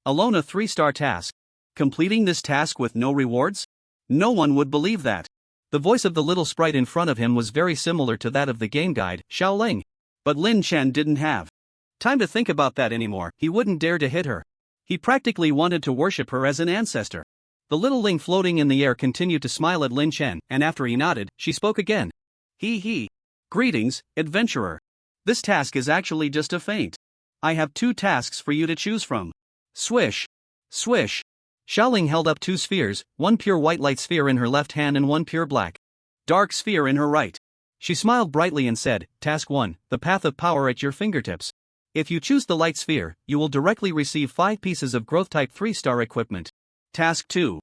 alone a 3-star task. Completing this task with no rewards? No one would believe that. The voice of the little sprite in front of him was very similar to that of the game guide, Xiaoling. But Lin Chen didn't have time to think about that anymore. He wouldn't dare to hit her. He practically wanted to worship her as an ancestor. The little Ling floating in the air continued to smile at Lin Chen, and after he nodded, she spoke again. He. Greetings, adventurer. This task is actually just a feint. I have 2 tasks for you to choose from. Swish. Swish. Xiaoling held up 2 spheres, one pure white light sphere in her left hand and one pure black dark sphere in her right. She smiled brightly and said, Task 1, the path of power at your fingertips. If you choose the light sphere, you will directly receive 5 pieces of growth type 3-star equipment. Task 2.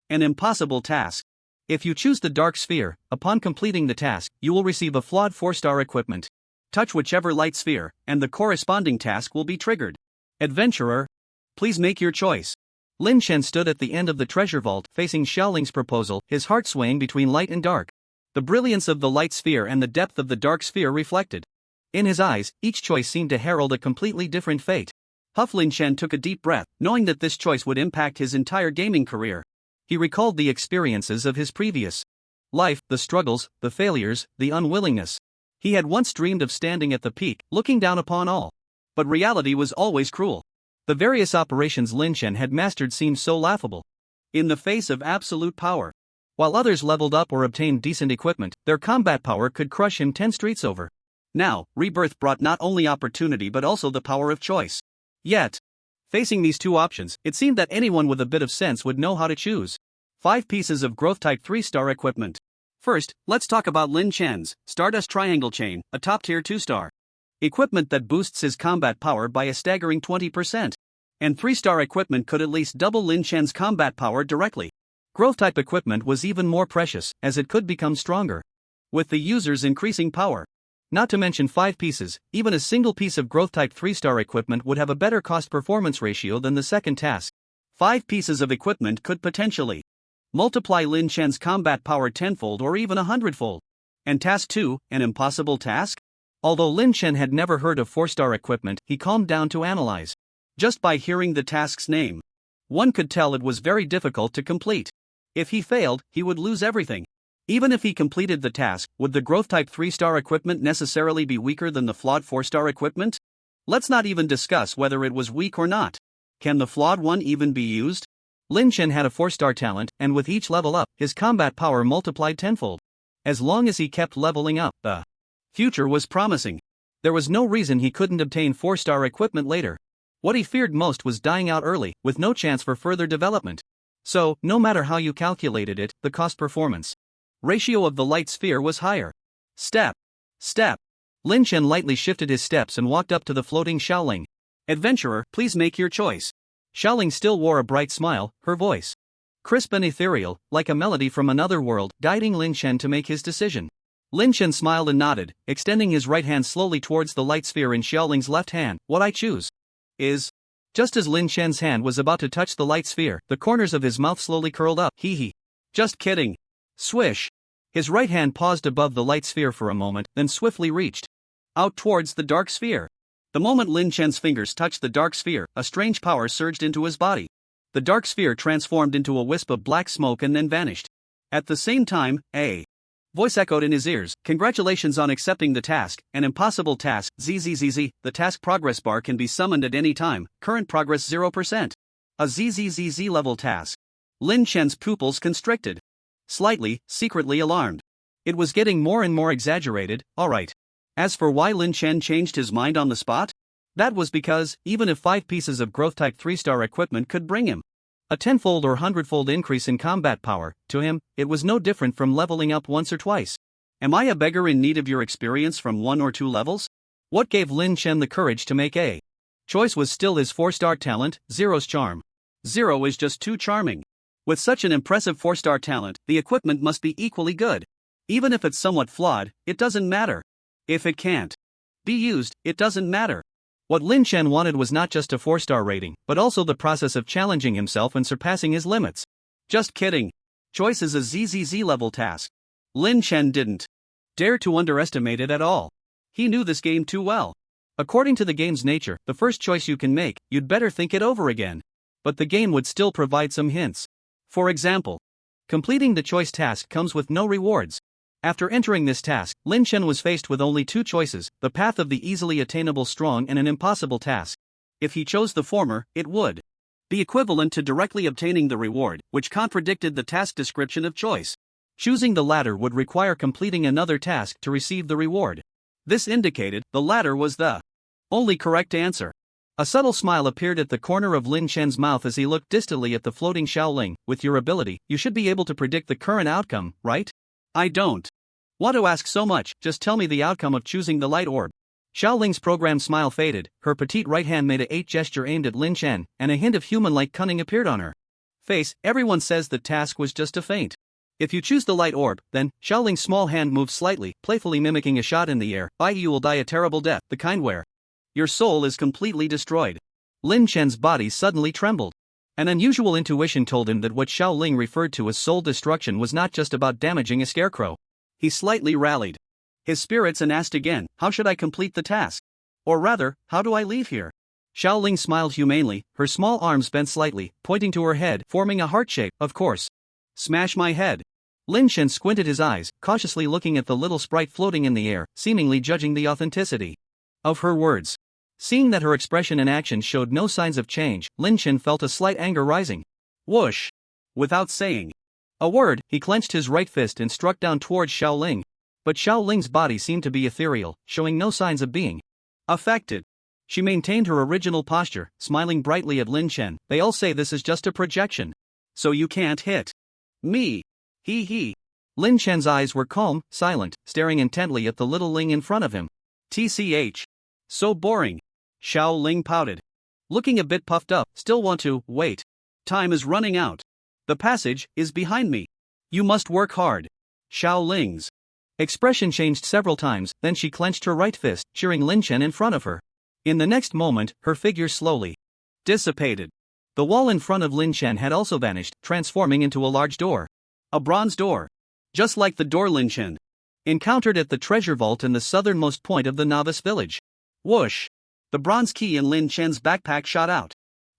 An impossible task. If you choose the dark sphere, upon completing the task, you will receive a flawed 4-star equipment. Touch whichever light sphere, and the corresponding task will be triggered. Adventurer, please make your choice. Lin Chen stood at the end of the treasure vault, facing Xiaoling's proposal, his heart swaying between light and dark. The brilliance of the light sphere and the depth of the dark sphere reflected in his eyes, each choice seemed to herald a completely different fate. Lin Chen took a deep breath, knowing that this choice would impact his entire gaming career. He recalled the experiences of his previous life, the struggles, the failures, the unwillingness. He had once dreamed of standing at the peak, looking down upon all. But reality was always cruel. The various operations Lin Chen had mastered seemed so laughable. In the face of absolute power. While others leveled up or obtained decent equipment, their combat power could crush him 10 streets over. Now, rebirth brought not only opportunity but also the power of choice. Yet, facing these 2 options, it seemed that anyone with a bit of sense would know how to choose. 5 pieces of growth type 3-star equipment. First, let's talk about Lin Chen's Stardust Triangle Chain, a top-tier 2-star equipment that boosts his combat power by a staggering 20%. And 3-star equipment could at least double Lin Chen's combat power directly. Growth-type equipment was even more precious, as it could become stronger with the user's increasing power. Not to mention 5 pieces, even a single piece of growth-type 3-star equipment would have a better cost-performance ratio than the second task. 5 pieces of equipment could potentially multiply Lin Chen's combat power 10-fold or even 100-fold. And Task 2, an impossible task? Although Lin Chen had never heard of 4-star equipment, he calmed down to analyze. Just by hearing the task's name, one could tell it was very difficult to complete. If he failed, he would lose everything. Even if he completed the task, would the growth-type 3-star equipment necessarily be weaker than the flawed 4-star equipment? Let's not even discuss whether it was weak or not. Can the flawed one even be used? Lin Chen had a 4-star talent, and with each level up, his combat power multiplied 10-fold. As long as he kept leveling up, the Future was promising. There was no reason he couldn't obtain 4-star equipment later. What he feared most was dying out early, with no chance for further development. So, no matter how you calculated it, the cost-performance ratio of the light sphere was higher. Step. Step. Lin Chen lightly shifted his steps and walked up to the floating Xiaoling. Adventurer, please make your choice. Xiaoling still wore a bright smile, her voice crisp and ethereal, like a melody from another world, guiding Lin Chen to make his decision. Lin Chen smiled and nodded, extending his right hand slowly towards the light sphere in Xiaoling's left hand. What I choose is. Just as Lin Chen's hand was about to touch the light sphere, the corners of his mouth slowly curled up. Hee hee. Just kidding. Swish. His right hand paused above the light sphere for a moment, then swiftly reached out towards the dark sphere. The moment Lin Chen's fingers touched the dark sphere, a strange power surged into his body. The dark sphere transformed into a wisp of black smoke and then vanished. At the same time, a voice echoed in his ears. Congratulations on accepting the task, an impossible task. ZZZZ, the task progress bar can be summoned at any time, current progress 0%. A ZZZZ level task. Lin Chen's pupils constricted. Slightly, secretly alarmed. It was getting more and more exaggerated, alright. As for why Lin Chen changed his mind on the spot? That was because, even if 5 pieces of growth-type 3-star equipment could bring him a 10-fold or 100-fold increase in combat power, to him, it was no different from leveling up once or twice. Am I a beggar in need of your experience from 1 or 2 levels? What gave Lin Chen the courage to make a choice was still his 4-star talent, Zero's charm. Zero is just too charming. With such an impressive 4-star talent, the equipment must be equally good. Even if it's somewhat flawed, it doesn't matter. If it can't be used, it doesn't matter. What Lin Chen wanted was not just a 4-star rating, but also the process of challenging himself and surpassing his limits. Just kidding. Choice is a ZZZ level task. Lin Chen didn't dare to underestimate it at all. He knew this game too well. According to the game's nature, the first choice you can make, you'd better think it over again. But the game would still provide some hints. For example, completing the choice task comes with no rewards. After entering this task, Lin Chen was faced with only 2 choices, the path of the easily attainable strong and an impossible task. If he chose the former, it would be equivalent to directly obtaining the reward, which contradicted the task description of choice. Choosing the latter would require completing another task to receive the reward. This indicated the latter was the only correct answer. A subtle smile appeared at the corner of Lin Chen's mouth as he looked distantly at the floating Xiaoling. With your ability, you should be able to predict the current outcome, right? I don't want to ask so much, just tell me the outcome of choosing the light orb. Xiaoling's programmed smile faded, her petite right hand made a 8 gesture aimed at Lin Chen, and a hint of human-like cunning appeared on her face. Everyone says the task was just a feint. If you choose the light orb, then, Xiaoling's small hand moved slightly, playfully mimicking a shot in the air, i.e. you will die a terrible death, the kind where your soul is completely destroyed. Lin Chen's body suddenly trembled. An unusual intuition told him that what Xiaoling referred to as soul destruction was not just about damaging a scarecrow. He slightly rallied his spirits and asked again, how should I complete the task? Or rather, how do I leave here? Xiaoling smiled humanely, her small arms bent slightly, pointing to her head, forming a heart shape. Of course. Smash my head. Lin Chen squinted his eyes, cautiously looking at the little sprite floating in the air, seemingly judging the authenticity of her words. Seeing that her expression and actions showed no signs of change, Lin Chen felt a slight anger rising. Whoosh! Without saying a word, he clenched his right fist and struck down towards Xiaoling. But Xiaoling's body seemed to be ethereal, showing no signs of being affected. She maintained her original posture, smiling brightly at Lin Chen. They all say this is just a projection. So you can't hit me. Hee hee. Lin Chen's eyes were calm, silent, staring intently at the little Ling in front of him. TCH. So boring. Xiaoling pouted. Looking a bit puffed up, still want to, wait. Time is running out. The passage is behind me. You must work hard. Xiaoling's expression changed several times, then she clenched her right fist, cheering Lin Chen in front of her. In the next moment, her figure slowly dissipated. The wall in front of Lin Chen had also vanished, transforming into a large door. A bronze door. Just like the door Lin Chen encountered at the treasure vault in the southernmost point of the novice village. Whoosh! The bronze key in Lin Chen's backpack shot out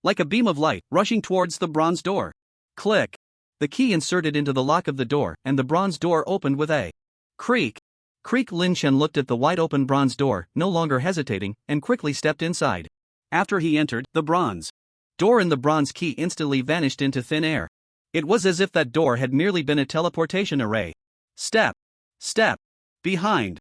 like a beam of light, rushing towards the bronze door. Click! The key inserted into the lock of the door, and the bronze door opened with a creak. Creak. Lin Chen looked at the wide-open bronze door, no longer hesitating, and quickly stepped inside. After he entered, the bronze door and the bronze key instantly vanished into thin air. It was as if that door had merely been a teleportation array. Step. Step. Behind.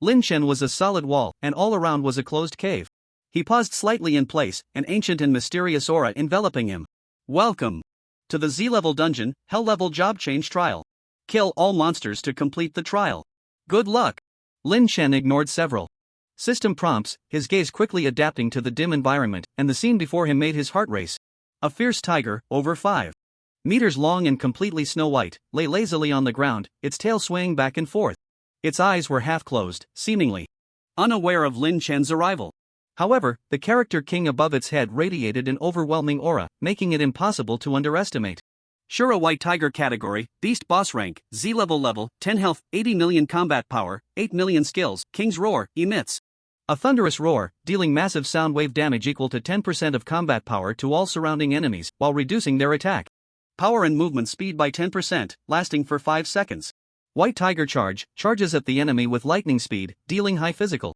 Lin Chen was a solid wall, and all around was a closed cave. He paused slightly in place, an ancient and mysterious aura enveloping him. Welcome to the Z-level dungeon, Hell-level job change trial. Kill all monsters to complete the trial. Good luck. Lin Chen ignored several system prompts, his gaze quickly adapting to the dim environment, and the scene before him made his heart race. A fierce tiger, over 5 meters long and completely snow-white, lay lazily on the ground, its tail swaying back and forth. Its eyes were half-closed, seemingly unaware of Lin Chen's arrival. However, the character king above its head radiated an overwhelming aura, making it impossible to underestimate. Shura White Tiger category, Beast Boss rank, Z-level level, 10 health, 80 million combat power, 8 million skills, King's Roar, emits a thunderous roar, dealing massive sound wave damage equal to 10% of combat power to all surrounding enemies, while reducing their attack power and movement speed by 10%, lasting for 5 seconds. White Tiger Charge, charges at the enemy with lightning speed, dealing high physical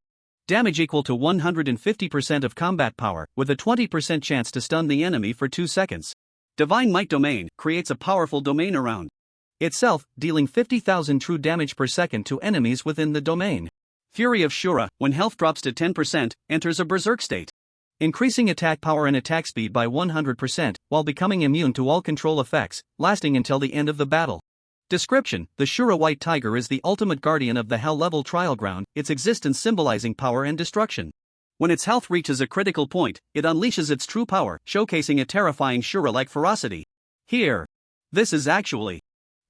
damage equal to 150% of combat power, with a 20% chance to stun the enemy for 2 seconds. Divine Might Domain, creates a powerful domain around itself, dealing 50,000 true damage per second to enemies within the domain. Fury of Shura, when health drops to 10%, enters a berserk state, increasing attack power and attack speed by 100%, while becoming immune to all control effects, lasting until the end of the battle. Description: the Shura White Tiger is the ultimate guardian of the Hell-level trial ground, its existence symbolizing power and destruction. When its health reaches a critical point, it unleashes its true power, showcasing a terrifying Shura-like ferocity. Here. This is actually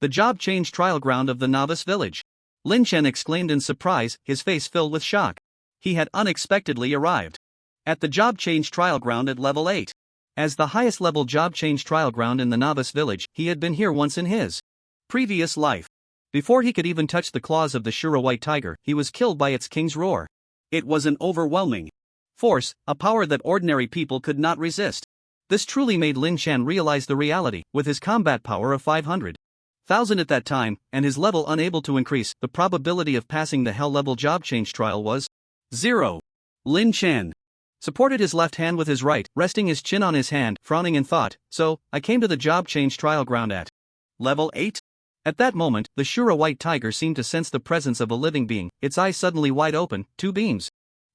the job change trial ground of the novice village. Lin Chen exclaimed in surprise, his face filled with shock. He had unexpectedly arrived at the job change trial ground at level 8. As the highest level job change trial ground in the novice village, he had been here once in his previous life. Before he could even touch the claws of the Shura White Tiger, he was killed by its King's Roar. It was an overwhelming force, a power that ordinary people could not resist. This truly made Lin Chen realize the reality. With his combat power of 500,000 at that time, and his level unable to increase, the probability of passing the Hell-level job change trial was 0. Lin Chen supported his left hand with his right, resting his chin on his hand, frowning in thought. So, I came to the job change trial ground at level 8? At that moment, the Shura White Tiger seemed to sense the presence of a living being, its eyes suddenly wide open, 2 beams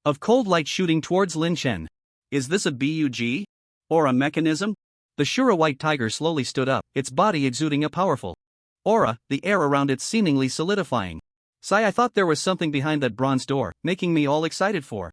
of cold light shooting towards Lin Chen. Is this a bug? Or a mechanism? The Shura White Tiger slowly stood up, its body exuding a powerful aura, the air around it seemingly solidifying. I thought there was something behind that bronze door, making me all excited for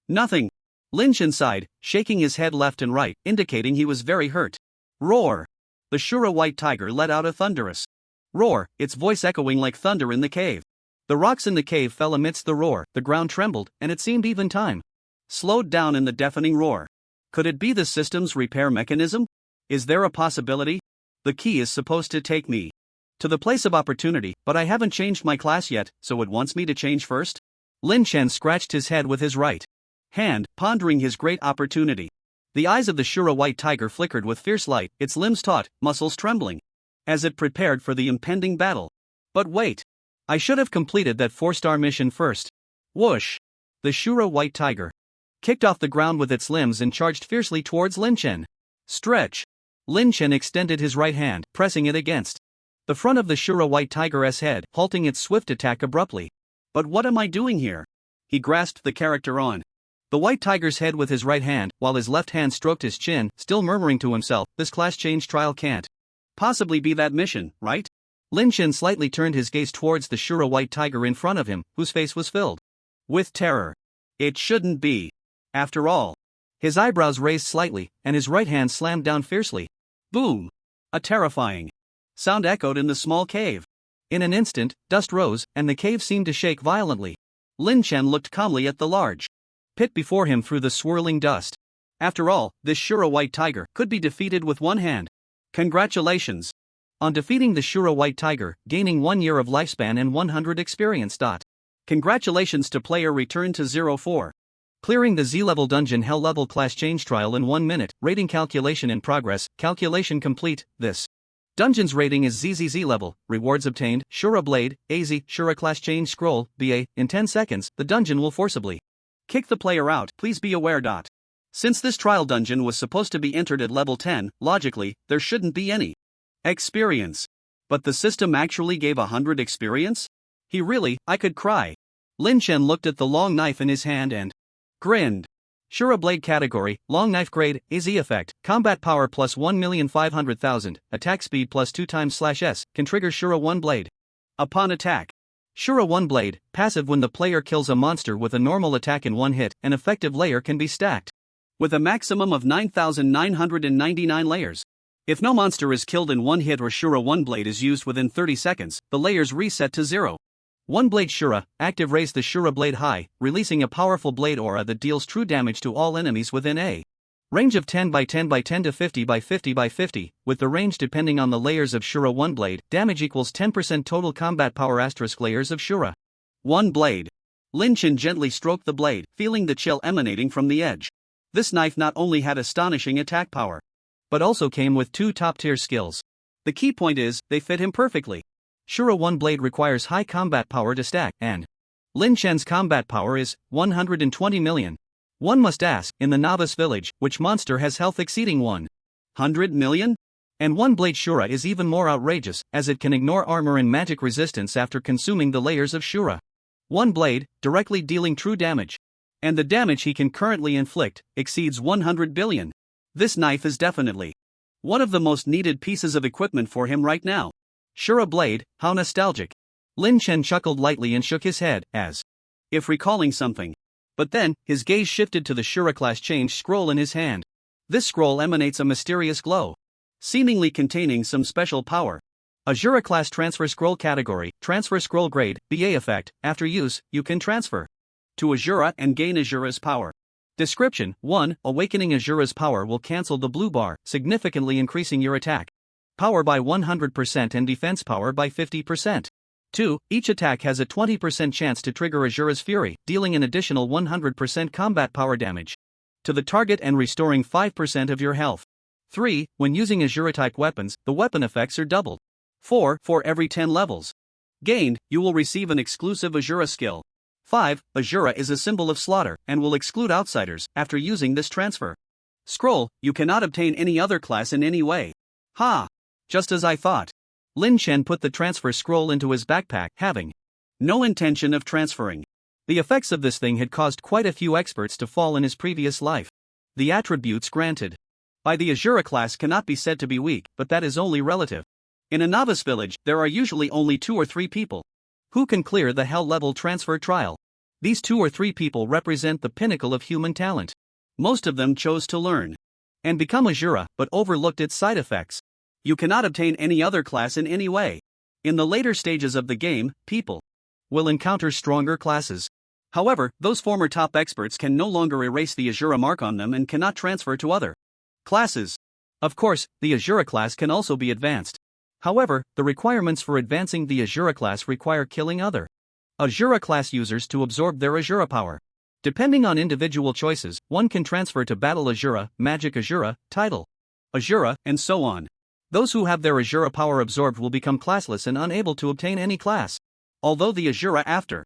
nothing. Lin Chen sighed, shaking his head left and right, indicating he was very hurt. Roar! The Shura White Tiger let out a thunderous roar, its voice echoing like thunder in the cave. The rocks in the cave fell amidst the roar, the ground trembled, and it seemed even time slowed down in the deafening roar. Could it be the system's repair mechanism? Is there a possibility? The key is supposed to take me to the place of opportunity, but I haven't changed my class yet, so it wants me to change first? Lin Chen scratched his head with his right hand, pondering his great opportunity. The eyes of the Shura White Tiger flickered with fierce light, its limbs taut, muscles trembling, as it prepared for the impending battle. But wait! I should have completed that 4-star mission first. Whoosh! The Shura White Tiger kicked off the ground with its limbs and charged fiercely towards Lin Chen. Stretch! Lin Chen extended his right hand, pressing it against the front of the Shura White Tiger's head, halting its swift attack abruptly. But what am I doing here? He grasped the character on the White Tiger's head with his right hand, while his left hand stroked his chin, still murmuring to himself, this class change trial can't possibly be that mission, right? Lin Chen slightly turned his gaze towards the Shura White Tiger in front of him, whose face was filled with terror. It shouldn't be. After all. His eyebrows raised slightly, and his right hand slammed down fiercely. Boom! A terrifying sound echoed in the small cave. In an instant, dust rose, and the cave seemed to shake violently. Lin Chen looked calmly at the large pit before him through the swirling dust. After all, this Shura White Tiger could be defeated with one hand. Congratulations on defeating the Shura White Tiger, gaining 1 year of lifespan and 100 experience. Congratulations to player return to 04. Clearing the Z-level dungeon Hell-level class change trial in 1 minute, rating calculation in progress, calculation complete. This dungeon's rating is ZZZ level, rewards obtained, Shura Blade, AZ, Shura class change scroll, BA, in 10 seconds, the dungeon will forcibly kick the player out, please be aware. Since this trial dungeon was supposed to be entered at level 10, logically, there shouldn't be any experience. But the system actually gave 100 experience? I could cry. Lin Chen looked at the long knife in his hand and grinned. Shura Blade category, long knife grade, AZ effect, combat power plus 1,500,000, attack speed plus 2 times /s, can trigger Shura 1 Blade. Upon attack. Shura 1 Blade, passive when the player kills a monster with a normal attack in one hit, an effective layer can be stacked. With a maximum of 9,999 layers. If no monster is killed in one hit or Shura 1 Blade is used within 30 seconds, the layers reset to 0. 1 Blade Shura, active, raise the Shura Blade high, releasing a powerful blade aura that deals true damage to all enemies within a range of 10 by 10 by 10 to 50 by 50 by 50, with the range depending on the layers of Shura 1 Blade, damage equals 10% total combat power * layers of Shura 1 Blade. Lin Chen gently stroked the blade, feeling the chill emanating from the edge. This knife not only had astonishing attack power, but also came with 2 top-tier skills. The key point is, they fit him perfectly. Shura 1 Blade requires high combat power to stack, and Lin Chen's combat power is 120 million. One must ask, in the novice village, which monster has health exceeding 100 million? And 1 Blade Shura is even more outrageous, as it can ignore armor and magic resistance after consuming the layers of Shura 1 Blade, directly dealing true damage. And the damage he can currently inflict exceeds 100 billion. This knife is definitely one of the most needed pieces of equipment for him right now. Shura Blade, how nostalgic. Lin Chen chuckled lightly and shook his head, as if recalling something. But then, his gaze shifted to the Shura class change scroll in his hand. This scroll emanates a mysterious glow, seemingly containing some special power. A Shura class transfer scroll category, transfer scroll grade, BA effect, after use, you can transfer to Ashura and gain Ashura's power. Description: 1. Awakening Ashura's power will cancel the blue bar, significantly increasing your attack power by 100% and defense power by 50%. 2. Each attack has a 20% chance to trigger Ashura's Fury, dealing an additional 100% combat power damage to the target and restoring 5% of your health. 3. When using Ashura-type weapons, the weapon effects are doubled. 4. For every 10 levels gained, you will receive an exclusive Ashura skill. 5. Ashura is a symbol of slaughter, and will exclude outsiders after using this transfer scroll. You cannot obtain any other class in any way. Ha! Just as I thought. Lin Chen put the transfer scroll into his backpack, having no intention of transferring. The effects of this thing had caused quite a few experts to fall in his previous life. The attributes granted by the Ashura class cannot be said to be weak, but that is only relative. In a novice village, there are usually only 2 or 3 people who can clear the hell level transfer trial. These 2 or 3 people represent the pinnacle of human talent. Most of them chose to learn and become Ashura, but overlooked its side effects. You cannot obtain any other class in any way. In the later stages of the game, people will encounter stronger classes. However, those former top experts can no longer erase the Ashura mark on them and cannot transfer to other classes. Of course, the Ashura class can also be advanced. However, the requirements for advancing the Ashura class require killing other Ashura class users to absorb their Ashura power. Depending on individual choices, one can transfer to Battle Ashura, Magic Ashura, Title Ashura, and so on. Those who have their Ashura power absorbed will become classless and unable to obtain any class. Although the Ashura after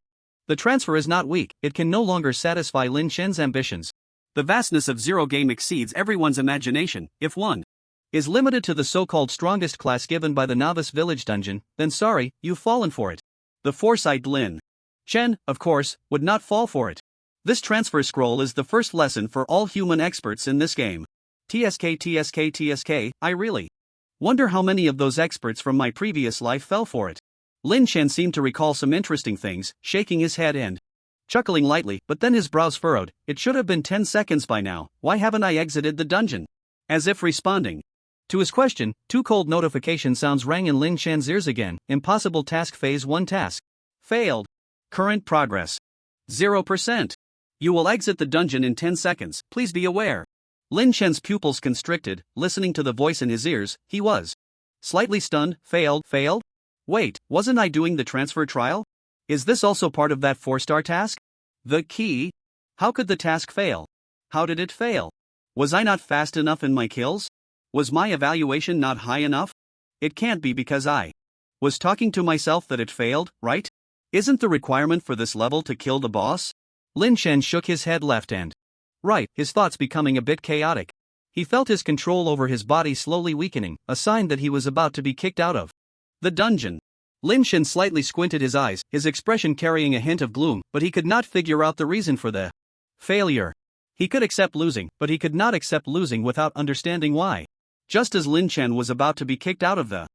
the transfer is not weak, it can no longer satisfy Lin Chen's ambitions. The vastness of Zero Game exceeds everyone's imagination. If one is limited to the so-called strongest class given by the novice village dungeon, then sorry, you've fallen for it. The foresight Lin Chen, of course, would not fall for it. This transfer scroll is the first lesson for all human experts in this game. TSK, I really wonder how many of those experts from my previous life fell for it. Lin Chen seemed to recall some interesting things, shaking his head and chuckling lightly, but then his brows furrowed. It should have been 10 seconds by now, why haven't I exited the dungeon? As if responding to his question, 2 cold notification sounds rang in Lin Chen's ears again. Impossible task, phase 1 task failed. Current progress 0%. You will exit the dungeon in 10 seconds, please be aware. Lin Chen's pupils constricted, listening to the voice in his ears. He was slightly stunned. Failed? Wait, wasn't I doing the transfer trial? Is this also part of that 4-star task? The key? How could the task fail? How did it fail? Was I not fast enough in my kills? Was my evaluation not high enough? It can't be because I was talking to myself that it failed, right? Isn't the requirement for this level to kill the boss? Lin Chen shook his head left and right, his thoughts becoming a bit chaotic. He felt his control over his body slowly weakening, a sign that he was about to be kicked out of the dungeon. Lin Shen slightly squinted his eyes, his expression carrying a hint of gloom, but he could not figure out the reason for the failure. He could accept losing, but he could not accept losing without understanding why. Just as Lin Chen was about to be kicked out of the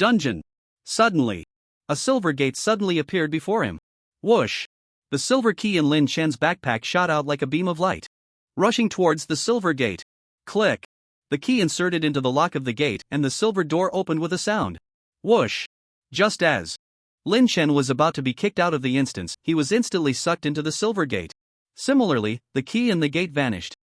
dungeon, suddenly, a silver gate suddenly appeared before him. Whoosh! The silver key in Lin Chen's backpack shot out like a beam of light, rushing towards the silver gate. Click! The key inserted into the lock of the gate, and the silver door opened with a sound. Whoosh! Just as Lin Chen was about to be kicked out of the instance, he was instantly sucked into the silver gate. Similarly, the key in the gate vanished.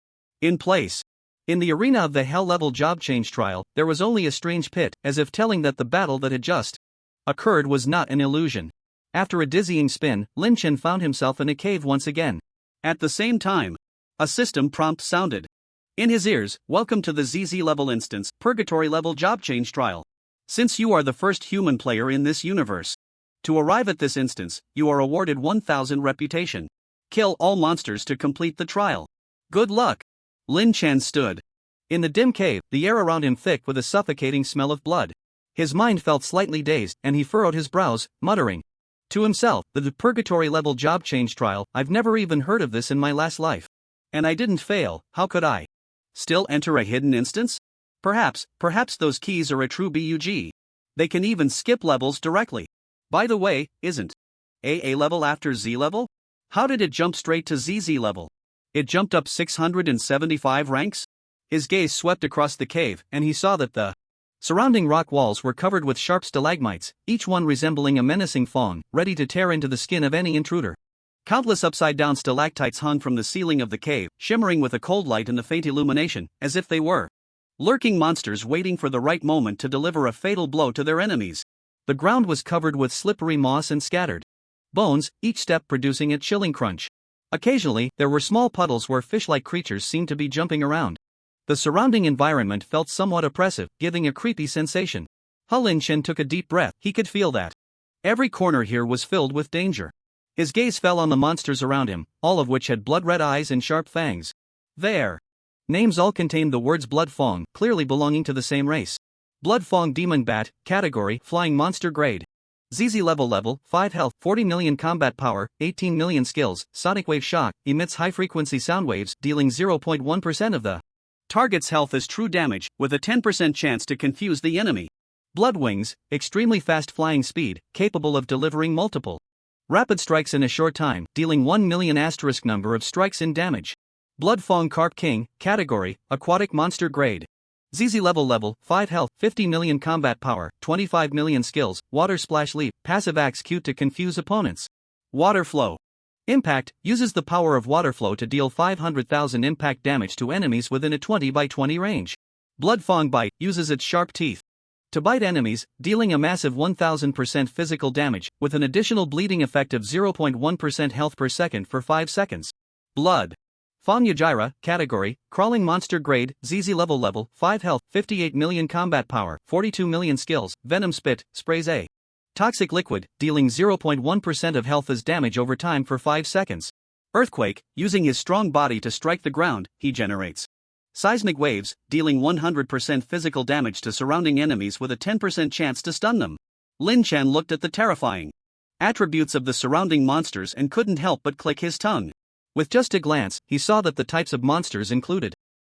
In place. In the arena of the hell-level job change trial, there was only a strange pit, as if telling that the battle that had just occurred was not an illusion. After a dizzying spin, Lin Chen found himself in a cave once again. At the same time, a system prompt sounded in his ears. Welcome to the ZZ level instance, Purgatory level job change trial. Since you are the first human player in this universe to arrive at this instance, you are awarded 1000 reputation. Kill all monsters to complete the trial. Good luck. Lin Chen stood in the dim cave, the air around him thick with a suffocating smell of blood. His mind felt slightly dazed, and he furrowed his brows, muttering to himself, the Purgatory level job change trial, I've never even heard of this in my last life. And I didn't fail, how could I still enter a hidden instance? Perhaps those keys are a true bug. They can even skip levels directly. By the way, isn't A level after Z level? How did it jump straight to ZZ level? It jumped up 675 ranks? His gaze swept across the cave, and he saw that the surrounding rock walls were covered with sharp stalagmites, each one resembling a menacing fawn, ready to tear into the skin of any intruder. Countless upside-down stalactites hung from the ceiling of the cave, shimmering with a cold light in the faint illumination, as if they were lurking monsters waiting for the right moment to deliver a fatal blow to their enemies. The ground was covered with slippery moss and scattered bones, each step producing a chilling crunch. Occasionally, there were small puddles where fish-like creatures seemed to be jumping around. The surrounding environment felt somewhat oppressive, giving a creepy sensation. Lin Chen took a deep breath. He could feel that every corner here was filled with danger. His gaze fell on the monsters around him, all of which had blood-red eyes and sharp fangs. Their names all contained the words Blood Fong, clearly belonging to the same race. Blood Fong Demon Bat, category, Flying Monster Grade. ZZ level 5 health, 40 million combat power, 18 million skills, Sonic Wave Shock, emits high-frequency sound waves, dealing 0.1% of the target's health as true damage, with a 10% chance to confuse the enemy. Blood Wings, extremely fast flying speed, capable of delivering multiple rapid strikes in a short time, dealing 1 million asterisk number of strikes in damage. Blood Fong Carp King, category, Aquatic Monster Grade. ZZ level 5 health, 50 million combat power, 25 million skills, Water Splash Leap, passive acts cute to confuse opponents. Water Flow. Impact, uses the power of water flow to deal 500,000 impact damage to enemies within a 20 by 20 range. Blood Fong Bite, uses its sharp teeth to bite enemies, dealing a massive 1000% physical damage, with an additional bleeding effect of 0.1% health per second for 5 seconds. Blood Fong Yajira, category, Crawling Monster Grade, ZZ level 5 health, 58 million combat power, 42 million skills, Venom Spit, sprays a toxic liquid, dealing 0.1% of health as damage over time for 5 seconds. Earthquake, using his strong body to strike the ground, he generates seismic waves, dealing 100% physical damage to surrounding enemies with a 10% chance to stun them. Lin Chen looked at the terrifying attributes of the surrounding monsters and couldn't help but click his tongue. With just a glance, he saw that the types of monsters included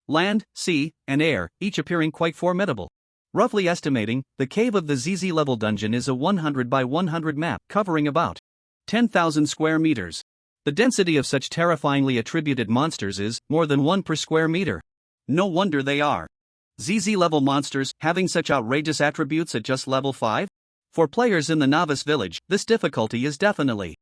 land, sea, and air, each appearing quite formidable. Roughly estimating, the cave of the ZZ level dungeon is a 100 by 100 map covering about 10,000 square meters. The density of such terrifyingly attributed monsters is more than 1 per square meter. No wonder they are ZZ level monsters, having such outrageous attributes at just level 5. For players in the novice village, this difficulty is definitely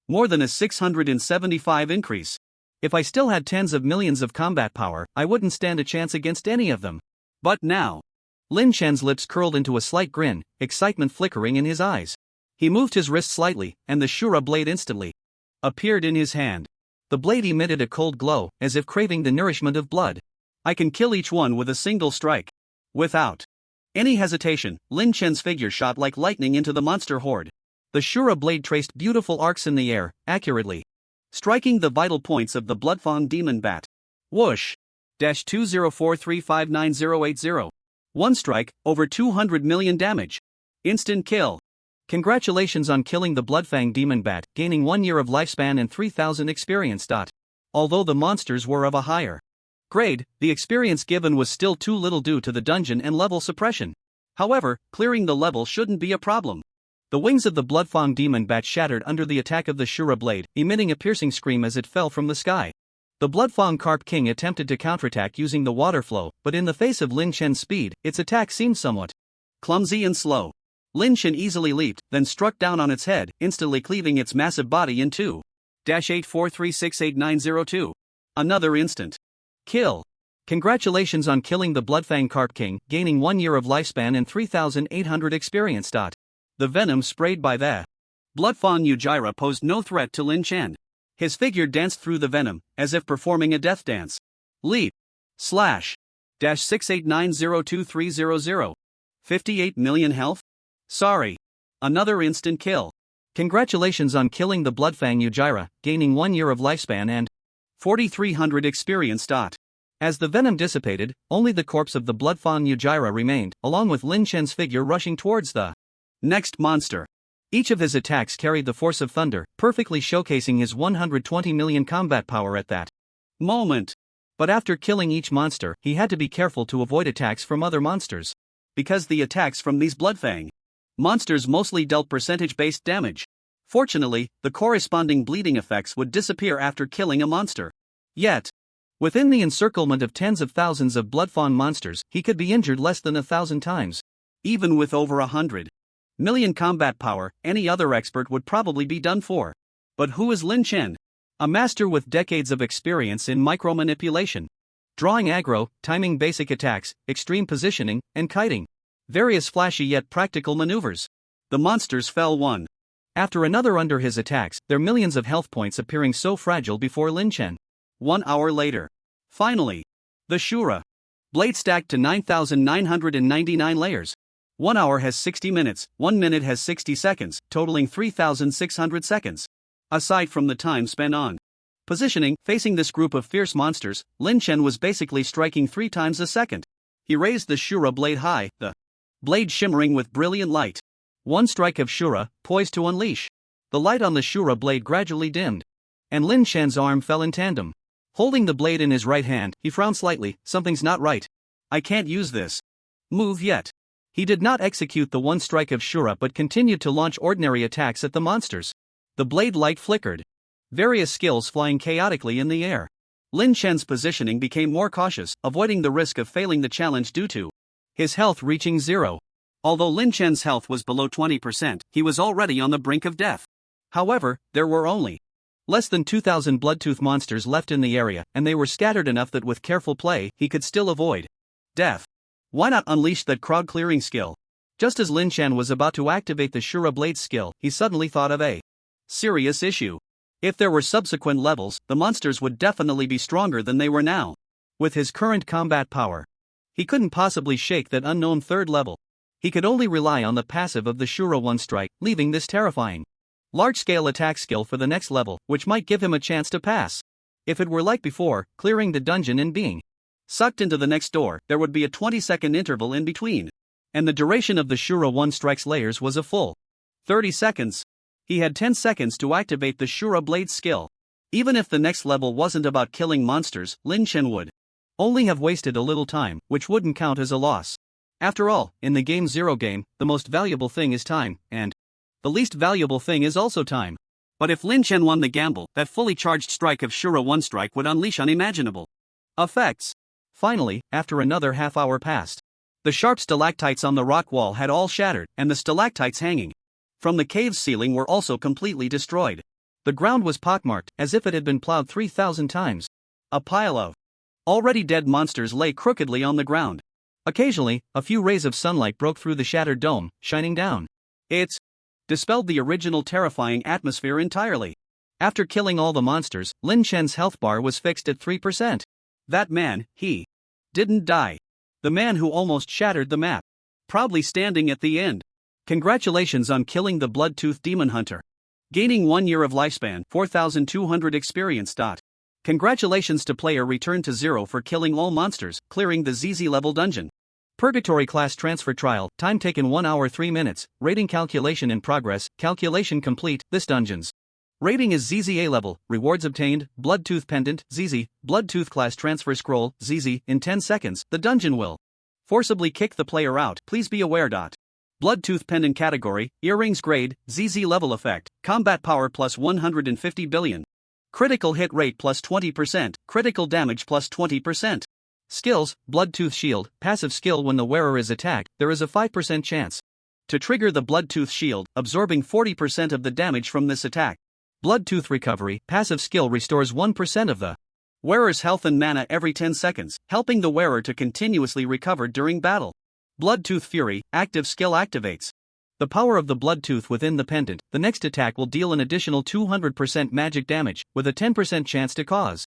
more than a 675 increase. If I still had tens of millions of combat power, I wouldn't stand a chance against any of them. But now, Lin Chen's lips curled into a slight grin, excitement flickering in his eyes. He moved his wrist slightly, and the Shura blade instantly appeared in his hand. The blade emitted a cold glow, as if craving the nourishment of blood. I can kill each one with a single strike. Without any hesitation, Lin Chen's figure shot like lightning into the monster horde. The Shura blade traced beautiful arcs in the air, accurately striking the vital points of the Bloodfong Demon Bat. Whoosh! 204359080. One strike, over 200 million damage. Instant kill. Congratulations on killing the Bloodfang Demon Bat, gaining 1 year of lifespan and 3000 experience. Although the monsters were of a higher grade, the experience given was still too little due to the dungeon and level suppression. However, clearing the level shouldn't be a problem. The wings of the Bloodfang Demon Bat shattered under the attack of the Shura blade, emitting a piercing scream as it fell from the sky. The Bloodfang Carp King attempted to counterattack using the water flow, but in the face of Lin Chen's speed, its attack seemed somewhat clumsy and slow. Lin Chen easily leaped, then struck down on its head, instantly cleaving its massive body in two. 843688902. Another instant kill. Congratulations on killing the Bloodfang Carp King, gaining 1 year of lifespan and 3800 experience. The venom sprayed by the Bloodfang Ujira posed no threat to Lin Chen. His figure danced through the venom, as if performing a death dance. Leap. Slash. 6890230. 58 million health? Sorry. Another instant kill. Congratulations on killing the Bloodfang Ujira, gaining 1 year of lifespan and 4300 experience. As the venom dissipated, only the corpse of the Bloodfang Ujira remained, along with Lin Chen's figure rushing towards the next monster. Each of his attacks carried the force of thunder, perfectly showcasing his 120 million combat power at that moment. But after killing each monster, he had to be careful to avoid attacks from other monsters, because the attacks from these Bloodfang monsters mostly dealt percentage-based damage. Fortunately, the corresponding bleeding effects would disappear after killing a monster. Yet, within the encirclement of tens of thousands of Bloodfang monsters, he could be injured less than 1,000 times. Even with over 100 million combat power, any other expert would probably be done for. But who is Lin Chen? A master with decades of experience in micromanipulation, drawing aggro, timing basic attacks, extreme positioning, and kiting. Various flashy yet practical maneuvers. The monsters fell one after another under his attacks, their millions of health points appearing so fragile before Lin Chen. 1 hour later. Finally. The Shura blade stacked to 9,999 layers. 1 hour has 60 minutes, 1 minute has 60 seconds, totaling 3,600 seconds. Aside from the time spent on positioning, facing this group of fierce monsters, Lin Chen was basically striking 3 times a second. He raised the Shura blade high, the blade shimmering with brilliant light. One strike of Shura, poised to unleash. The light on the Shura blade gradually dimmed, and Lin Chen's arm fell in tandem. Holding the blade in his right hand, he frowned slightly. Something's not right. I can't use this move yet. He did not execute the one strike of Shura but continued to launch ordinary attacks at the monsters. The blade light flickered, various skills flying chaotically in the air. Lin Chen's positioning became more cautious, avoiding the risk of failing the challenge due to his health reaching zero. Although Lin Chen's health was below 20%, he was already on the brink of death. However, there were only less than 2,000 bloodtooth monsters left in the area, and they were scattered enough that with careful play, he could still avoid death. Why not unleash that crowd-clearing skill? Just as Lin Chen was about to activate the Shura blade skill, he suddenly thought of a serious issue. If there were subsequent levels, the monsters would definitely be stronger than they were now. With his current combat power, he couldn't possibly shake that unknown third level. He could only rely on the passive of the Shura one strike, leaving this terrifying large-scale attack skill for the next level, which might give him a chance to pass. If it were like before, clearing the dungeon and being sucked into the next door, there would be a 20-second interval in between. And the duration of the Shura one strike's layers was a full 30 seconds. He had 10 seconds to activate the Shura blade skill. Even if the next level wasn't about killing monsters, Lin Chen would only have wasted a little time, which wouldn't count as a loss. After all, in the Game Zero game, the most valuable thing is time, and the least valuable thing is also time. But if Lin Chen won the gamble, that fully charged strike of Shura one strike would unleash unimaginable effects. Finally, after another half hour passed, the sharp stalactites on the rock wall had all shattered, and the stalactites hanging from the cave's ceiling were also completely destroyed. The ground was pockmarked, as if it had been plowed 3,000 times. A pile of already dead monsters lay crookedly on the ground. Occasionally, a few rays of sunlight broke through the shattered dome, shining down. It dispelled the original terrifying atmosphere entirely. After killing all the monsters, Lin Chen's health bar was fixed at 3%. That man, he didn't die. The man who almost shattered the map, proudly standing at the end. Congratulations on killing the Bloodtooth Demon Hunter. Gaining 1 year of lifespan, 4,200 experience. Congratulations to player returned to 0 for killing all monsters, clearing the ZZ level dungeon. Purgatory Class Transfer Trial, time taken 1 hour 3 minutes, rating calculation in progress, calculation complete, this dungeon's rating is ZZA level, rewards obtained, Bloodtooth Pendant, ZZ, Bloodtooth Class Transfer Scroll, ZZ, in 10 seconds, the dungeon will forcibly kick the player out, please be aware. Bloodtooth Pendant Category, Earrings Grade, ZZ Level Effect, Combat Power plus 150 billion. Critical Hit Rate plus 20%, Critical Damage plus 20%. Skills, Bloodtooth Shield, passive skill when the wearer is attacked, there is a 5% chance to trigger the Bloodtooth Shield, absorbing 40% of the damage from this attack. Bloodtooth Recovery, passive skill restores 1% of the wearer's health and mana every 10 seconds, helping the wearer to continuously recover during battle. Bloodtooth Fury, active skill activates the power of the Bloodtooth within the pendant. The next attack will deal an additional 200% magic damage, with a 10% chance to cause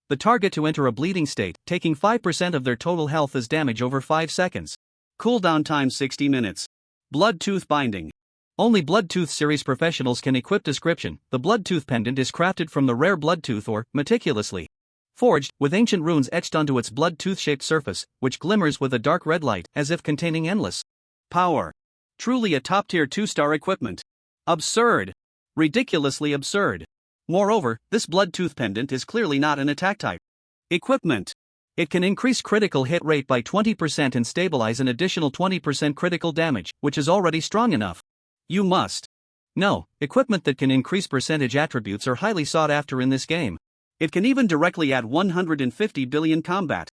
the target to enter a bleeding state, taking 5% of their total health as damage over 5 seconds. Cooldown time 60 minutes. Bloodtooth Binding. Only Bloodtooth series professionals can equip. Description: the Bloodtooth pendant is crafted from the rare Bloodtooth ore, meticulously forged, with ancient runes etched onto its Bloodtooth-shaped surface, which glimmers with a dark red light, as if containing endless power. Truly a top-tier 2-star equipment. Absurd. Ridiculously absurd. Moreover, this Bloodtooth pendant is clearly not an attack type equipment. It can increase critical hit rate by 20% and stabilize an additional 20% critical damage, which is already strong enough. You must know, equipment that can increase percentage attributes are highly sought after in this game. It can even directly add 150 billion combat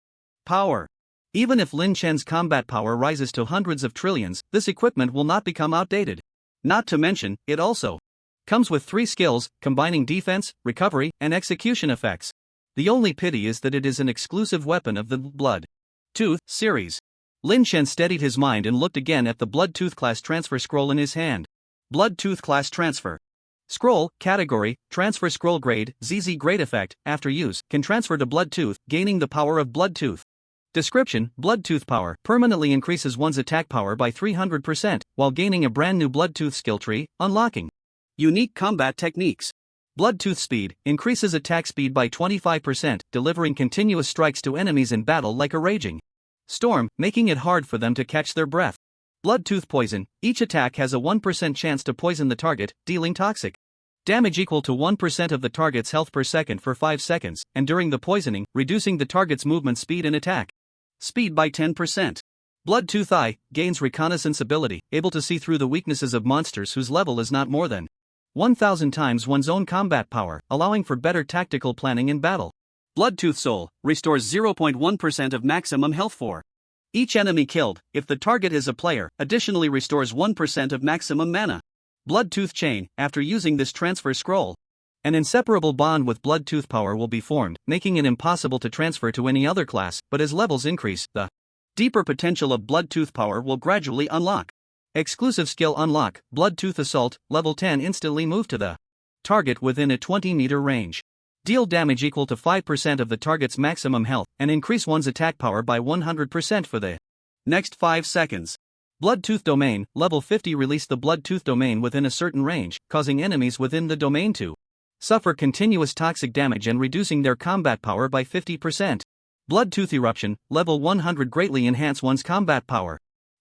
power. Even if Lin Chen's combat power rises to hundreds of trillions, this equipment will not become outdated. Not to mention, it also comes with 3 skills, combining defense, recovery, and execution effects. The only pity is that it is an exclusive weapon of the Bloodtooth series. Lin Chen steadied his mind and looked again at the Bloodtooth Class Transfer Scroll in his hand. Bloodtooth Class Transfer Scroll, Category, Transfer Scroll Grade, ZZ Grade Effect, after use, can transfer to Bloodtooth, gaining the power of Bloodtooth. Description: Bloodtooth Power permanently increases one's attack power by 300%, while gaining a brand new Bloodtooth skill tree, unlocking unique combat techniques. Bloodtooth Speed increases attack speed by 25%, delivering continuous strikes to enemies in battle like a raging storm, making it hard for them to catch their breath. Bloodtooth Poison, each attack has a 1% chance to poison the target, dealing toxic damage equal to 1% of the target's health per second for 5 seconds, and during the poisoning, reducing the target's movement speed and attack speed by 10%. Bloodtooth Eye gains reconnaissance ability, able to see through the weaknesses of monsters whose level is not more than 1,000 times one's own combat power, allowing for better tactical planning in battle. Bloodtooth Soul restores 0.1% of maximum health for each enemy killed. If the target is a player, additionally restores 1% of maximum mana. Bloodtooth Chain, after using this transfer scroll, an inseparable bond with Bloodtooth power will be formed, making it impossible to transfer to any other class, but as levels increase, the deeper potential of Bloodtooth power will gradually unlock. Exclusive skill unlock, Bloodtooth Assault, level 10, instantly move to the target within a 20-meter range. Deal damage equal to 5% of the target's maximum health, and increase one's attack power by 100% for the next 5 seconds. Bloodtooth Domain, level 50, release the Bloodtooth Domain within a certain range, causing enemies within the domain to suffer continuous toxic damage and reducing their combat power by 50%. Bloodtooth Eruption, level 100, greatly enhance one's combat power